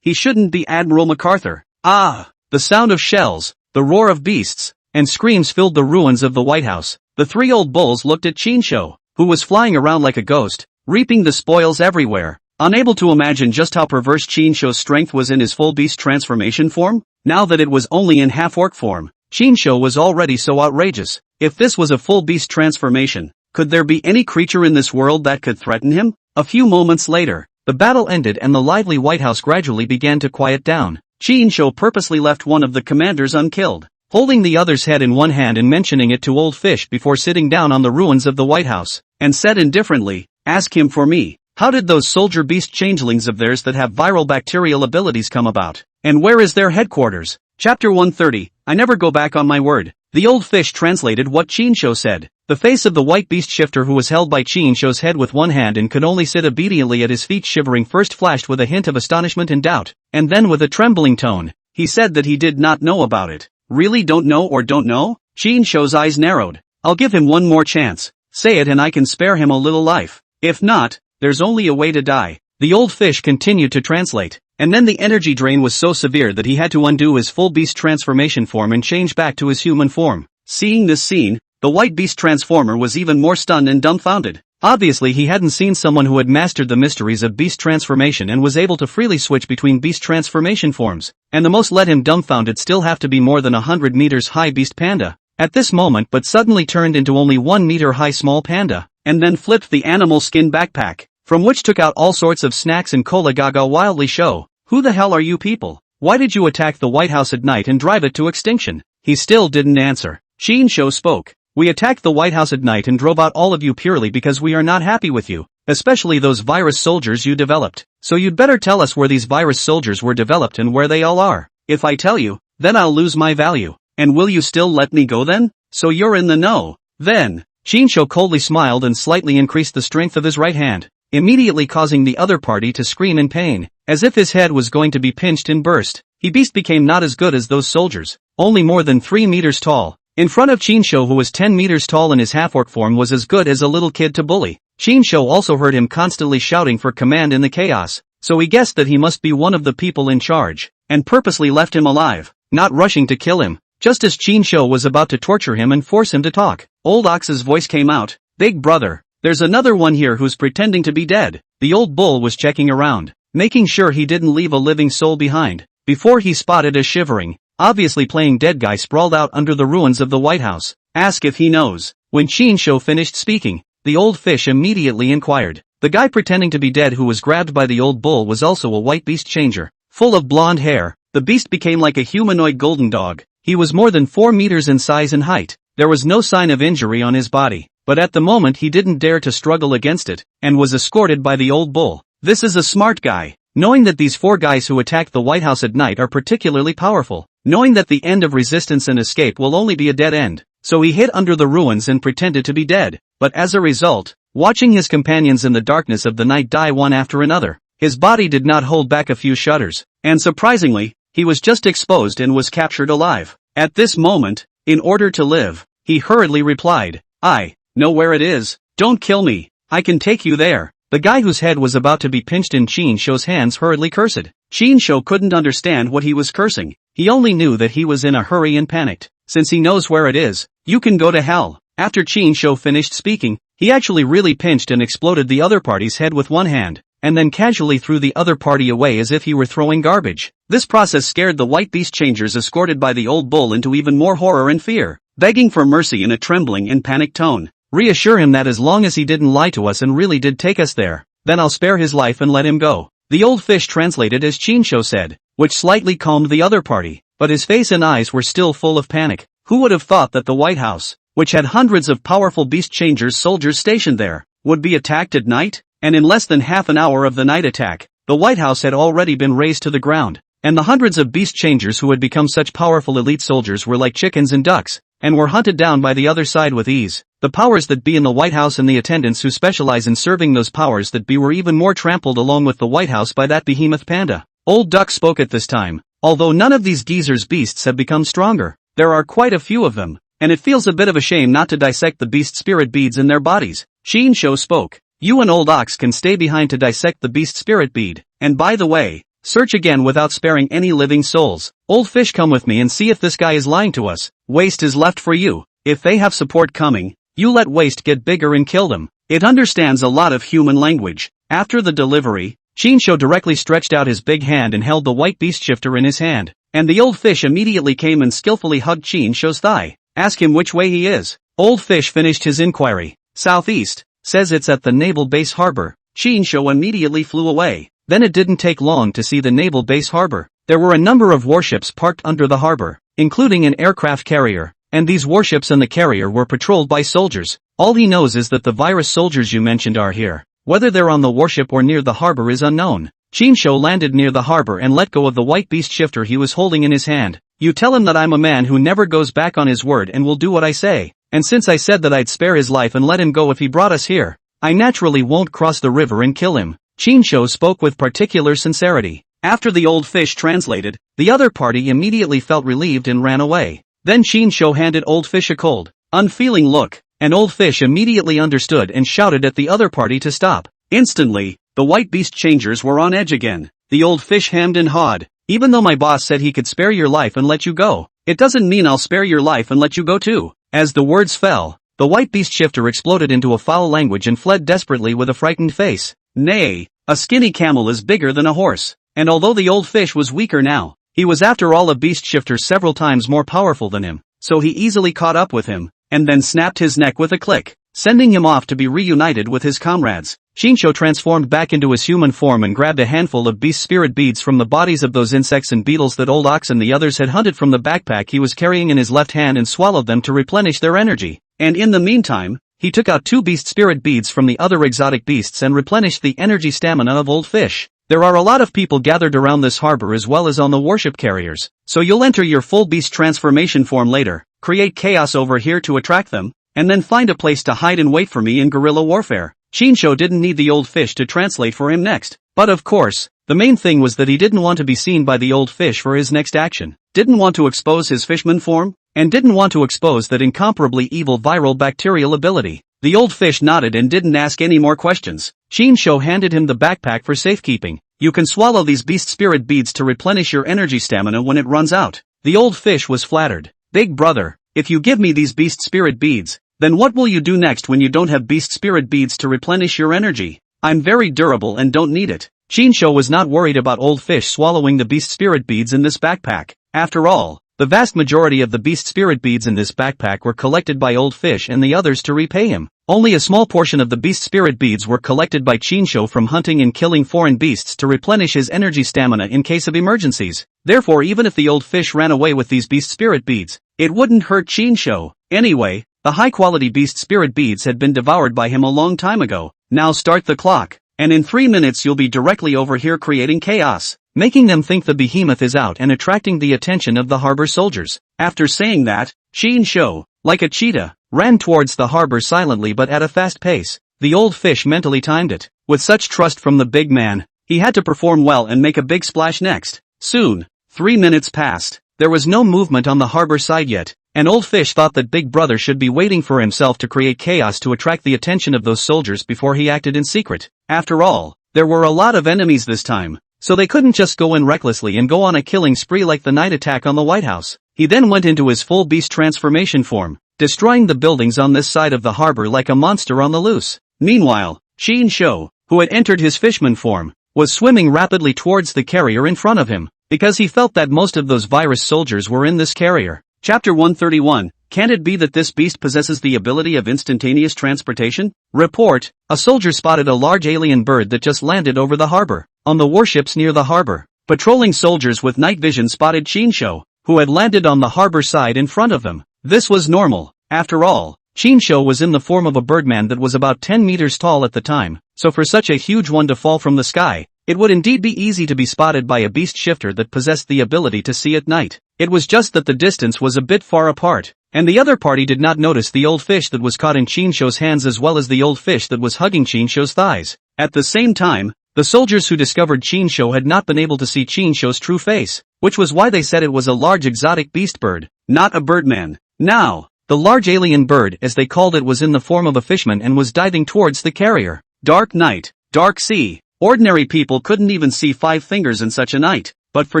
he shouldn't be Admiral MacArthur. Ah! The sound of shells, the roar of beasts, and screams filled the ruins of the White House. The three old bulls looked at Chinsho, who was flying around like a ghost, reaping the spoils everywhere. Unable to imagine just how perverse Chinsho's strength was in his full beast transformation form, now that it was only in half-orc form, Chinsho was already so outrageous. If this was a full beast transformation, could there be any creature in this world that could threaten him? A few moments later, the battle ended and the lively White House gradually began to quiet down. Chinsho purposely left one of the commanders unkilled, holding the other's head in one hand and mentioning it to Old Fish before sitting down on the ruins of the White House, and said indifferently, "Ask him for me. How did those soldier beast changelings of theirs that have viral bacterial abilities come about? And where is their headquarters?" Chapter 130, I never go back on my word. The Old Fish translated what Chinsho said. The face of the white beast shifter who was held by Qin Shou's head with one hand and could only sit obediently at his feet shivering first flashed with a hint of astonishment and doubt, and then with a trembling tone, he said that he did not know about it. Really don't know or don't know? Qin Shou's eyes narrowed. I'll give him one more chance. Say it and I can spare him a little life. If not, there's only a way to die. The old fish continued to translate, and then the energy drain was so severe that he had to undo his full beast transformation form and change back to his human form. Seeing this scene, the white beast transformer was even more stunned and dumbfounded. Obviously he hadn't seen someone who had mastered the mysteries of beast transformation and was able to freely switch between beast transformation forms, and the most let him dumbfounded still have to be more than 100 meters high beast panda. At this moment but suddenly turned into only 1 meter high small panda, and then flipped the animal skin backpack, from which took out all sorts of snacks and cola gaga wildly show. Who the hell are you people? Why did you attack the White House at night and drive it to extinction? He still didn't answer. Qin Shou spoke. We attacked the White House at night and drove out all of you purely because we are not happy with you, especially those virus soldiers you developed. So you'd better tell us where these virus soldiers were developed and where they all are. If I tell you, then I'll lose my value. And will you still let me go then? So you're in the know. Then, Qin Shou coldly smiled and slightly increased the strength of his right hand, immediately causing the other party to scream in pain, as if his head was going to be pinched and burst. He beast became not as good as those soldiers, only more than 3 meters tall. In front of Qin Shou who was 10 meters tall and his half-orc form was as good as a little kid to bully. Qin Shou also heard him constantly shouting for command in the chaos, so he guessed that he must be one of the people in charge, and purposely left him alive, not rushing to kill him. Just as Qin Shou was about to torture him and force him to talk, Old Ox's voice came out. Big brother, there's another one here who's pretending to be dead. The old bull was checking around, making sure he didn't leave a living soul behind, before he spotted a shivering, obviously playing dead guy sprawled out under the ruins of the White House. Ask if he knows. When Qin Shou finished speaking, the old fish immediately inquired. The guy pretending to be dead who was grabbed by the old bull was also a white beast changer. Full of blonde hair, the beast became like a humanoid golden dog. He was more than 4 meters in size and height. There was no sign of injury on his body, but at the moment he didn't dare to struggle against it, and was escorted by the old bull. This is a smart guy, knowing that these 4 guys who attacked the White House at night are particularly powerful, knowing that the end of resistance and escape will only be a dead end, so he hid under the ruins and pretended to be dead, but as a result, watching his companions in the darkness of the night die one after another, his body did not hold back a few shudders, and surprisingly, he was just exposed and was captured alive. At this moment, in order to live, he hurriedly replied, I know where it is. Don't kill me. I can take you there. The guy whose head was about to be pinched in Qin Shou's hands hurriedly cursed. Qin Shou couldn't understand what he was cursing. He only knew that he was in a hurry and panicked. Since he knows where it is, you can go to hell. After Qin Shou finished speaking, he actually really pinched and exploded the other party's head with one hand, and then casually threw the other party away as if he were throwing garbage. This process scared the white beast changers escorted by the old bull into even more horror and fear, begging for mercy in a trembling and panicked tone. Reassure him that as long as he didn't lie to us and really did take us there, then I'll spare his life and let him go. The old fish translated as Qin Shou said, which slightly calmed the other party, but his face and eyes were still full of panic. Who would have thought that the White House, which had hundreds of powerful beast changers soldiers stationed there, would be attacked at night? And in less than half an hour of the night attack, the White House had already been razed to the ground, and the hundreds of beast changers who had become such powerful elite soldiers were like chickens and ducks, and were hunted down by the other side with ease. The powers that be in the White House and the attendants who specialize in serving those powers that be were even more trampled along with the White House by that behemoth panda. Old Duck spoke at this time. Although none of these geezers' beasts have become stronger, there are quite a few of them, and it feels a bit of a shame not to dissect the beast spirit beads in their bodies. Qin Shou spoke. You and Old Ox can stay behind to dissect the beast spirit bead, and by the way, search again without sparing any living souls. Old Fish, come with me and see if this guy is lying to us. Waste is left for you. If they have support coming, you let Waste get bigger and kill them. It understands a lot of human language. After the delivery, Qin Shou directly stretched out his big hand and held the white beast shifter in his hand, and the old fish immediately came and skillfully hugged Qin Shou's thigh. Ask him which way he is. Old Fish finished his inquiry. Southeast. Says it's at the naval base harbor. Qin Shou immediately flew away. Then it didn't take long to see the naval base harbor. There were a number of warships parked under the harbor, including an aircraft carrier, and these warships and the carrier were patrolled by soldiers. All he knows is that the virus soldiers you mentioned are here. Whether they're on the warship or near the harbor is unknown. Qin Shou landed near the harbor and let go of the white beast shifter he was holding in his hand. You tell him that I'm a man who never goes back on his word and will do what I say. and since I said that I'd spare his life and let him go if he brought us here, I naturally won't cross the river and kill him. Chinsho spoke with particular sincerity. After the old fish translated, the other party immediately felt relieved and ran away. Then Chinsho handed old fish a cold, unfeeling look, and old fish immediately understood and shouted at the other party to stop. Instantly, the white beast changers were on edge again. The old fish hemmed and hawed. Even though my boss said he could spare your life and let you go, it doesn't mean I'll spare your life and let you go too. As the words fell, the white beast shifter exploded into a foul language and fled desperately with a frightened face. Nay, a skinny camel is bigger than a horse. And although the old fish was weaker now, he was after all a beast shifter several times more powerful than him, so he easily caught up with him, and then snapped his neck with a click, sending him off to be reunited with his comrades. Chinsho transformed back into his human form and grabbed a handful of beast spirit beads from the bodies of those insects and beetles that old ox and the others had hunted from the backpack he was carrying in his left hand and swallowed them to replenish their energy. And in the meantime, he took out 2 beast spirit beads from the other exotic beasts and replenished the energy stamina of old fish. There are a lot of people gathered around this harbor as well as on the warship carriers, so you'll enter your full beast transformation form later, create chaos over here to attract them, and then find a place to hide and wait for me in guerrilla warfare. Chinsho didn't need the old fish to translate for him next, but of course, the main thing was that he didn't want to be seen by the old fish for his next action, didn't want to expose his fishman form, and didn't want to expose that incomparably evil viral bacterial ability. The old fish nodded and didn't ask any more questions. Chinsho handed him the backpack for safekeeping. You can swallow these beast spirit beads to replenish your energy stamina when it runs out. The old fish was flattered. Big brother, if you give me these beast spirit beads, then what will you do next when you don't have beast spirit beads to replenish your energy? I'm very durable and don't need it. Chinsho was not worried about old fish swallowing the beast spirit beads in this backpack. After all, the vast majority of the beast spirit beads in this backpack were collected by old fish and the others to repay him. Only a small portion of the beast spirit beads were collected by Chinsho from hunting and killing foreign beasts to replenish his energy stamina in case of emergencies. Therefore, even if the old fish ran away with these beast spirit beads, it wouldn't hurt Chinsho. Anyway, the high-quality beast spirit beads had been devoured by him a long time ago. Now start the clock, and in 3 minutes you'll be directly over here creating chaos, making them think the behemoth is out and attracting the attention of the harbor soldiers. After saying that, Chinsho, like a cheetah, ran towards the harbor silently but at a fast pace. The old fish mentally timed it. With such trust from the big man, he had to perform well and make a big splash next. Soon, 3 minutes passed. There was no movement on the harbor side yet, and old fish thought that Big Brother should be waiting for himself to create chaos to attract the attention of those soldiers before he acted in secret. After all, there were a lot of enemies this time, so they couldn't just go in recklessly and go on a killing spree like the night attack on the White House. He then went into his full beast transformation form, destroying the buildings on this side of the harbor like a monster on the loose. Meanwhile, Chinsho, who had entered his fishman form, was swimming rapidly towards the carrier in front of him, because he felt that most of those virus soldiers were in this carrier. Chapter 131, Can it be that this beast possesses the ability of instantaneous transportation? Report, a soldier spotted a large alien bird that just landed over the harbor, on the warships near the harbor. Patrolling soldiers with night vision spotted Chinsho, who had landed on the harbor side in front of them. This was normal. After all, Chinsho was in the form of a birdman that was about 10 meters tall at the time, so for such a huge one to fall from the sky, it would indeed be easy to be spotted by a beast shifter that possessed the ability to see at night. It was just that the distance was a bit far apart, and the other party did not notice the old fish that was caught in Chinsho's hands as well as the old fish that was hugging Chinsho's thighs. At the same time, the soldiers who discovered Chinsho had not been able to see Chinsho's true face, which was why they said it was a large exotic beast bird, not a birdman. Now, the large alien bird, as they called it, was in the form of a fishman and was diving towards the carrier. Dark night, dark sea. Ordinary people couldn't even see 5 fingers in such a night, but for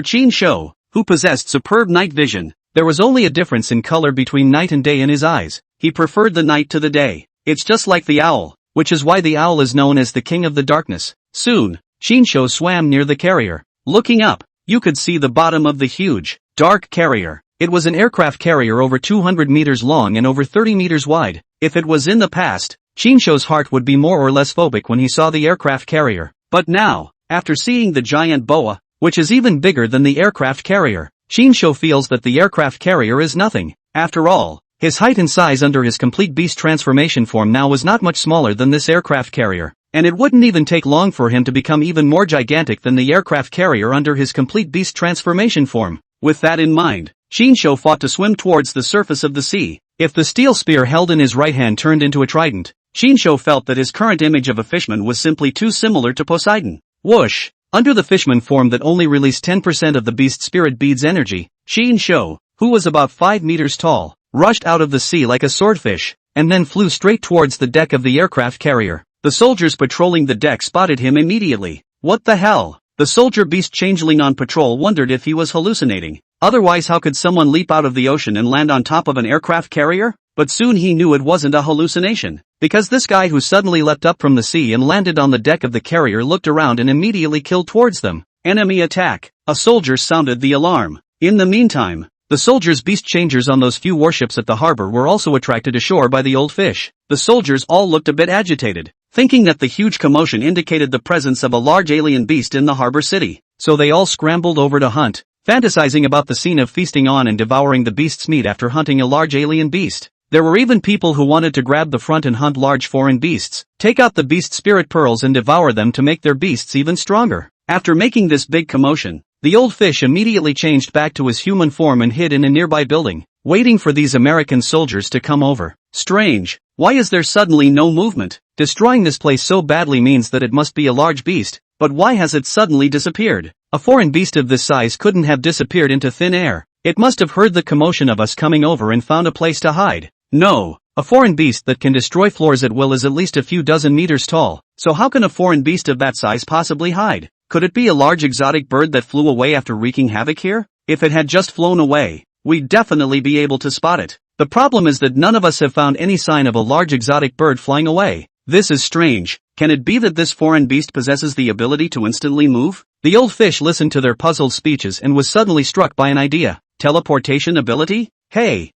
Chinsho, who possessed superb night vision, there was only a difference in color between night and day in his eyes. He preferred the night to the day. It's just like the owl, which is why the owl is known as the king of the darkness. Soon, Chinsho swam near the carrier. Looking up, you could see the bottom of the huge, dark carrier. It was an aircraft carrier over 200 meters long and over 30 meters wide. If it was in the past, Chinsho's heart would be more or less phobic when he saw the aircraft carrier. But now, after seeing the giant boa, which is even bigger than the aircraft carrier, Chinsho feels that the aircraft carrier is nothing. After all, his height and size under his complete beast transformation form now was not much smaller than this aircraft carrier, and it wouldn't even take long for him to become even more gigantic than the aircraft carrier under his complete beast transformation form. With that in mind, Chinsho fought to swim towards the surface of the sea. If the steel spear held in his right hand turned into a trident, Shinsho felt that his current image of a fishman was simply too similar to Poseidon. Whoosh! Under the fishman form that only released 10% of the beast spirit bead's energy, Shinsho, who was about 5 meters tall, rushed out of the sea like a swordfish, and then flew straight towards the deck of the aircraft carrier. The soldiers patrolling the deck spotted him immediately. What the hell? The soldier beast changeling on patrol wondered if he was hallucinating. Otherwise, how could someone leap out of the ocean and land on top of an aircraft carrier? But soon he knew it wasn't a hallucination, because this guy who suddenly leapt up from the sea and landed on the deck of the carrier looked around and immediately killed towards them. Enemy attack! A soldier sounded the alarm. In the meantime, the soldiers' beast changers on those few warships at the harbor were also attracted ashore by the old fish. The soldiers all looked a bit agitated, thinking that the huge commotion indicated the presence of a large alien beast in the harbor city. So they all scrambled over to hunt, fantasizing about the scene of feasting on and devouring the beast's meat after hunting a large alien beast. There were even people who wanted to grab the front and hunt large foreign beasts, take out the beast spirit pearls and devour them to make their beasts even stronger. After making this big commotion, the old fish immediately changed back to his human form and hid in a nearby building, waiting for these American soldiers to come over. Strange. Why is there suddenly no movement? Destroying this place so badly means that it must be a large beast, but why has it suddenly disappeared? A foreign beast of this size couldn't have disappeared into thin air. It must have heard the commotion of us coming over and found a place to hide. No, a foreign beast that can destroy floors at will is at least a few dozen meters tall, so how can a foreign beast of that size possibly hide? Could it be a large exotic bird that flew away after wreaking havoc here? If it had just flown away, we'd definitely be able to spot it. The problem is that none of us have found any sign of a large exotic bird flying away. This is strange. Can it be that this foreign beast possesses the ability to instantly move? The old fish listened to their puzzled speeches and was suddenly struck by an idea. Teleportation ability? Hey,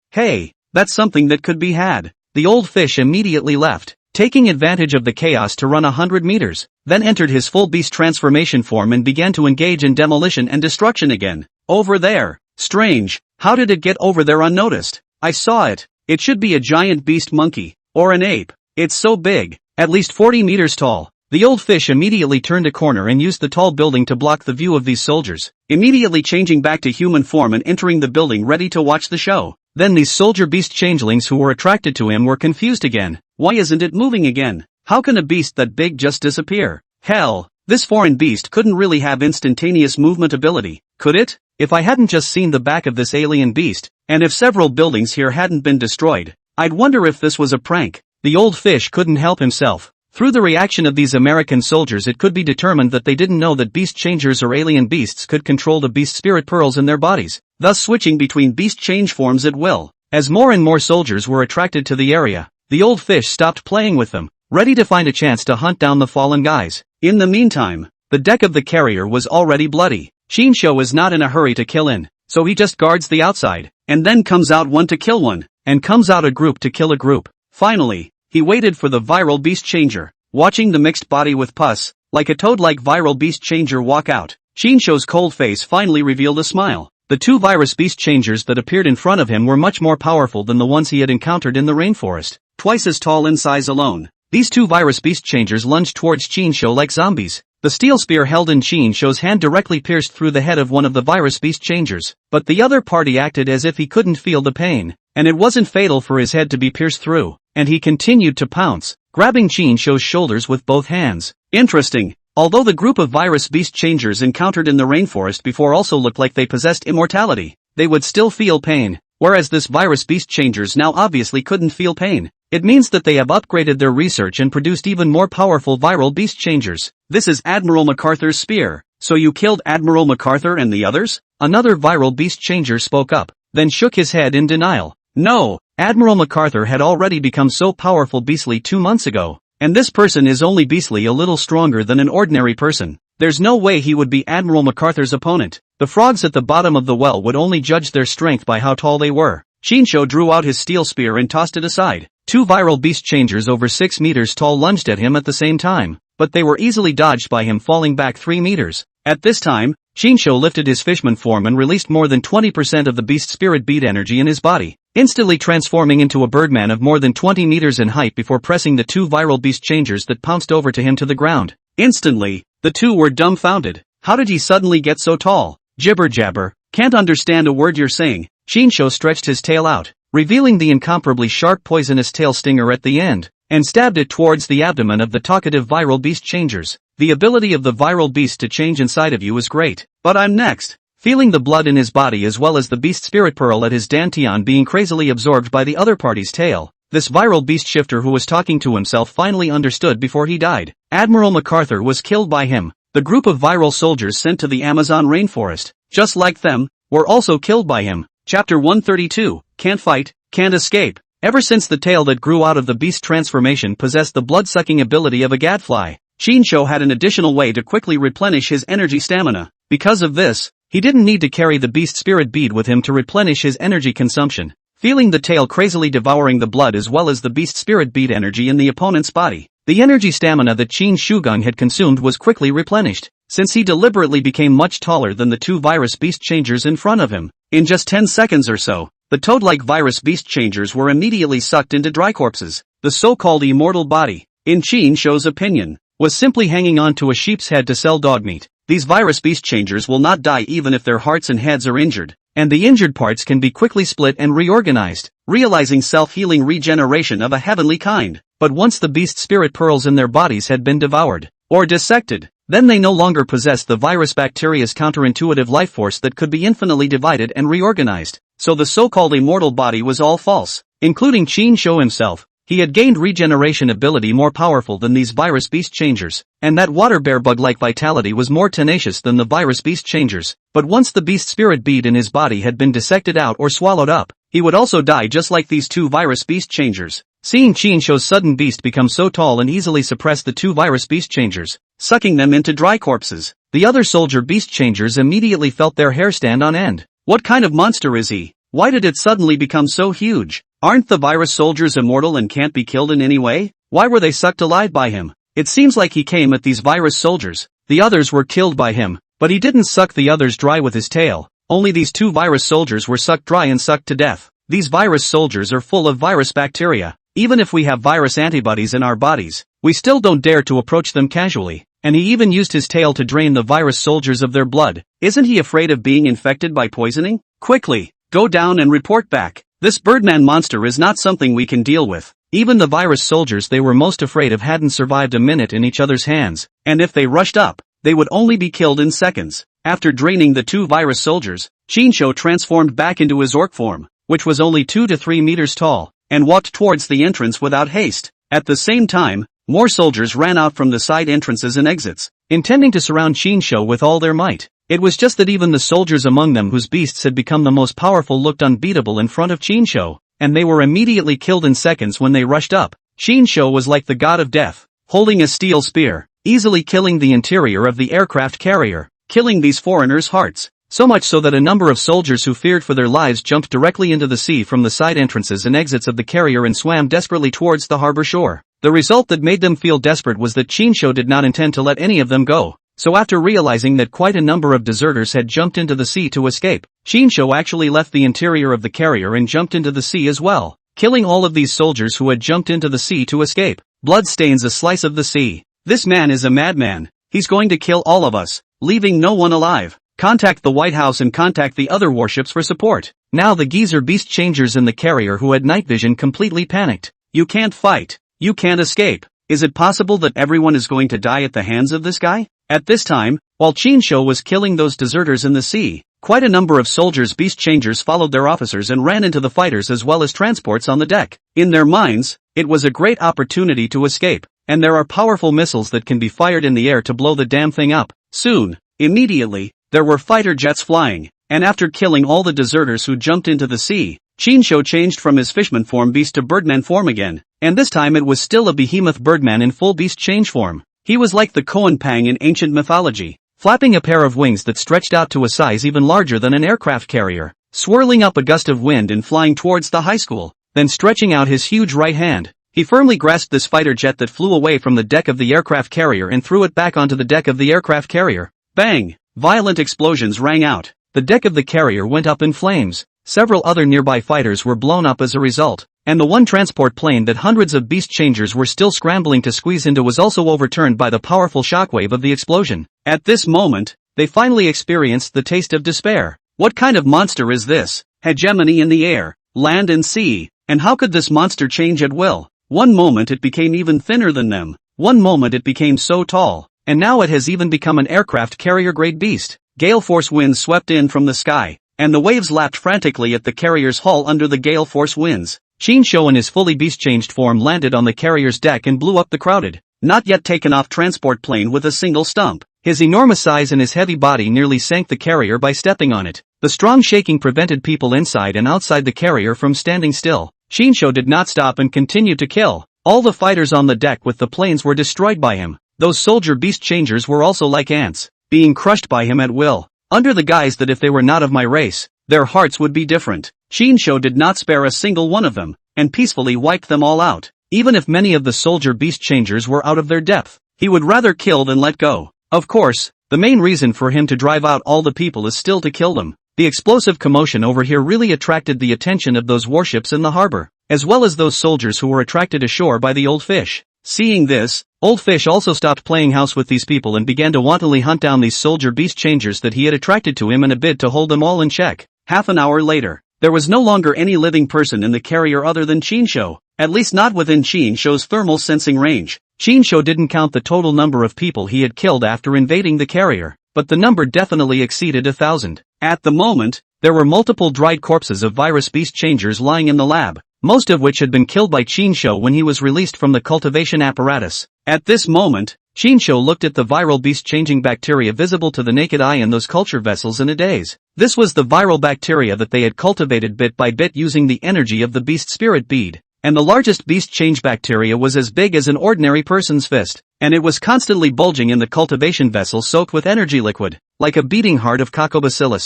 that's something that could be had. The old fish immediately left, taking advantage of the chaos to run 100 meters, then entered his full beast transformation form and began to engage in demolition and destruction again. Over there. Strange. How did it get over there unnoticed? I saw it. It should be a giant beast monkey, or an ape. It's so big, at least 40 meters tall. The old fish immediately turned a corner and used the tall building to block the view of these soldiers, immediately changing back to human form and entering the building ready to watch the show. Then these soldier beast changelings who were attracted to him were confused again. Why isn't it moving again? How can a beast that big just disappear? Hell, this foreign beast couldn't really have instantaneous movement ability, could it? If I hadn't just seen the back of this alien beast, and if several buildings here hadn't been destroyed, I'd wonder if this was a prank. The old fish couldn't help himself. Through the reaction of these American soldiers, it could be determined that they didn't know that beast changers or alien beasts could control the beast spirit pearls in their bodies, thus switching between beast change forms at will. As more and more soldiers were attracted to the area, the old fish stopped playing with them, ready to find a chance to hunt down the fallen guys. In the meantime, the deck of the carrier was already bloody. Shinsho is not in a hurry to kill in, so he just guards the outside, and then comes out one to kill one, and comes out a group to kill a group. Finally, he waited for the viral beast changer, watching the mixed body with pus, like a toad-like viral beast changer walk out. Shinsho's cold face finally revealed a smile. The two virus beast changers that appeared in front of him were much more powerful than the ones he had encountered in the rainforest, twice as tall in size alone. These two virus beast changers lunged towards Shinsho like zombies. The steel spear held in Shinsho's hand directly pierced through the head of one of the virus beast changers, but the other party acted as if he couldn't feel the pain, and it wasn't fatal for his head to be pierced through, and he continued to pounce, grabbing Shinsho's shoulders with both hands. Interesting. Although the group of virus beast changers encountered in the rainforest before also looked like they possessed immortality, they would still feel pain, whereas this virus beast changers now obviously couldn't feel pain. It means that they have upgraded their research and produced even more powerful viral beast changers. This is Admiral MacArthur's spear. So you killed Admiral MacArthur and the others? Another viral beast changer spoke up, then shook his head in denial. No, Admiral MacArthur had already become so powerful beastly 2 months ago, and this person is only beastly a little stronger than an ordinary person. There's no way he would be Admiral MacArthur's opponent. The frogs at the bottom of the well would only judge their strength by how tall they were. Shinsho drew out his steel spear and tossed it aside. Two viral beast changers over 6 meters tall lunged at him at the same time, but they were easily dodged by him falling back 3 meters. At this time, Shinsho lifted his fishman form and released more than 20% of the beast spirit bead energy in his body, instantly transforming into a birdman of more than 20 meters in height before pressing the two viral beast changers that pounced over to him to the ground. Instantly, the two were dumbfounded. How did he suddenly get so tall? Jibber jabber, can't understand a word you're saying. Shinsho stretched his tail out, revealing the incomparably sharp poisonous tail stinger at the end, and stabbed it towards the abdomen of the talkative viral beast changers. The ability of the viral beast to change inside of you is great. But I'm next. Feeling the blood in his body as well as the beast spirit pearl at his dantian being crazily absorbed by the other party's tail, this viral beast shifter who was talking to himself finally understood before he died. Admiral MacArthur was killed by him. The group of viral soldiers sent to the Amazon rainforest, just like them, were also killed by him. Chapter 132, Can't Fight, Can't Escape. Ever since the tail that grew out of the beast transformation possessed the blood-sucking ability of a gadfly, Shinsho had an additional way to quickly replenish his energy stamina. Because of this, he didn't need to carry the beast spirit bead with him to replenish his energy consumption. Feeling the tail crazily devouring the blood as well as the beast spirit bead energy in the opponent's body, the energy stamina that Chin Shugung had consumed was quickly replenished, since he deliberately became much taller than the two virus beast changers in front of him. In just 10 seconds or so, the toad-like virus beast changers were immediately sucked into dry corpses. The so-called immortal body, in Chin Shou's opinion, was simply hanging on to a sheep's head to sell dog meat. These virus beast changers will not die even if their hearts and heads are injured, and the injured parts can be quickly split and reorganized, realizing self-healing regeneration of a heavenly kind. But once the beast spirit pearls in their bodies had been devoured, or dissected, then they no longer possessed the virus bacteria's counterintuitive life force that could be infinitely divided and reorganized. So the so-called immortal body was all false, including Chin Shou himself. He had gained regeneration ability more powerful than these virus beast changers, and that water bear bug-like vitality was more tenacious than the virus beast changers. But once the beast spirit bead in his body had been dissected out or swallowed up, he would also die just like these two virus beast changers. Seeing Chin Shou's sudden beast become so tall and easily suppress the two virus beast changers, sucking them into dry corpses, the other soldier beast changers immediately felt their hair stand on end. What kind of monster is he? Why did it suddenly become so huge? Aren't the virus soldiers immortal and can't be killed in any way? Why were they sucked alive by him? It seems like he came at these virus soldiers. The others were killed by him, but he didn't suck the others dry with his tail. Only these two virus soldiers were sucked dry and sucked to death. These virus soldiers are full of virus bacteria. Even if we have virus antibodies in our bodies, we still don't dare to approach them casually. And he even used his tail to drain the virus soldiers of their blood. Isn't he afraid of being infected by poisoning? Quickly, go down and report back. This Birdman monster is not something we can deal with. Even the virus soldiers they were most afraid of hadn't survived a minute in each other's hands, and if they rushed up, they would only be killed in seconds. After draining the two virus soldiers, Chin-Shou transformed back into his orc form, which was only 2 to 3 meters tall, and walked towards the entrance without haste. At the same time, more soldiers ran out from the side entrances and exits, intending to surround Chin-Shou with all their might. It was just that even the soldiers among them whose beasts had become the most powerful looked unbeatable in front of Chin-Shou, and they were immediately killed in seconds when they rushed up. Chin-Shou was like the god of death, holding a steel spear, easily killing the interior of the aircraft carrier, killing these foreigners' hearts. So much so that a number of soldiers who feared for their lives jumped directly into the sea from the side entrances and exits of the carrier and swam desperately towards the harbor shore. The result that made them feel desperate was that Chin-Shou did not intend to let any of them go. So after realizing that quite a number of deserters had jumped into the sea to escape, Chin-Shou actually left the interior of the carrier and jumped into the sea as well, killing all of these soldiers who had jumped into the sea to escape. Blood stains a slice of the sea. This man is a madman. He's going to kill all of us, leaving no one alive. Contact the White House and contact the other warships for support. Now the geezer beast changers in the carrier who had night vision completely panicked. You can't fight. You can't escape. Is it possible that everyone is going to die at the hands of this guy? At this time, while Chin-Shou was killing those deserters in the sea, quite a number of soldiers beast changers followed their officers and ran into the fighters as well as transports on the deck. In their minds, it was a great opportunity to escape, and there are powerful missiles that can be fired in the air to blow the damn thing up. Soon, immediately, there were fighter jets flying, and after killing all the deserters who jumped into the sea, Chin-Shou changed from his fishman form beast to birdman form again, and this time it was still a behemoth birdman in full beast change form. He was like the Koan Pang in ancient mythology, flapping a pair of wings that stretched out to a size even larger than an aircraft carrier, swirling up a gust of wind and flying towards the high school, then stretching out his huge right hand. He firmly grasped this fighter jet that flew away from the deck of the aircraft carrier and threw it back onto the deck of the aircraft carrier. Bang! Violent explosions rang out. The deck of the carrier went up in flames. Several other nearby fighters were blown up as a result, and the one transport plane that hundreds of beast changers were still scrambling to squeeze into was also overturned by the powerful shockwave of the explosion. At this moment, they finally experienced the taste of despair. What kind of monster is this? Hegemony in the air. land and sea. And how could this monster change at will? One moment it became even thinner than them. One moment it became so tall. And now it has even become an aircraft carrier-grade beast. Gale force winds swept in from the sky, and the waves lapped frantically at the carrier's hull under the gale force winds. Shinsho in his fully beast-changed form landed on the carrier's deck and blew up the crowded, not yet taken off transport plane with a single stump. His enormous size and his heavy body nearly sank the carrier by stepping on it. The strong shaking prevented people inside and outside the carrier from standing still. Shinsho did not stop and continued to kill. All the fighters on the deck with the planes were destroyed by him. Those soldier beast changers were also like ants, being crushed by him at will, under the guise that if they were not of my race, their hearts would be different. Shinsho did not spare a single one of them, and peacefully wiped them all out. Even if many of the soldier beast changers were out of their depth, he would rather kill than let go. Of course, the main reason for him to drive out all the people is still to kill them. The explosive commotion over here really attracted the attention of those warships in the harbor, as well as those soldiers who were attracted ashore by the old fish. Seeing this, Old Fish also stopped playing house with these people and began to wantonly hunt down these soldier beast changers that he had attracted to him in a bid to hold them all in check. Half an hour later, there was no longer any living person in the carrier other than Shinsho, at least not within Shinsho's thermal sensing range. Shinsho didn't count the total number of people he had killed after invading the carrier, but the number definitely exceeded 1,000. At the moment, there were multiple dried corpses of virus beast changers lying in the lab, most of which had been killed by Shinsho when he was released from the cultivation apparatus. At this moment, Shinsho looked at the viral beast-changing bacteria visible to the naked eye in those culture vessels in a daze. This was the viral bacteria that they had cultivated bit by bit using the energy of the beast spirit bead. And the largest beast-change bacteria was as big as an ordinary person's fist, and it was constantly bulging in the cultivation vessel soaked with energy liquid, like a beating heart of Coccobacillus.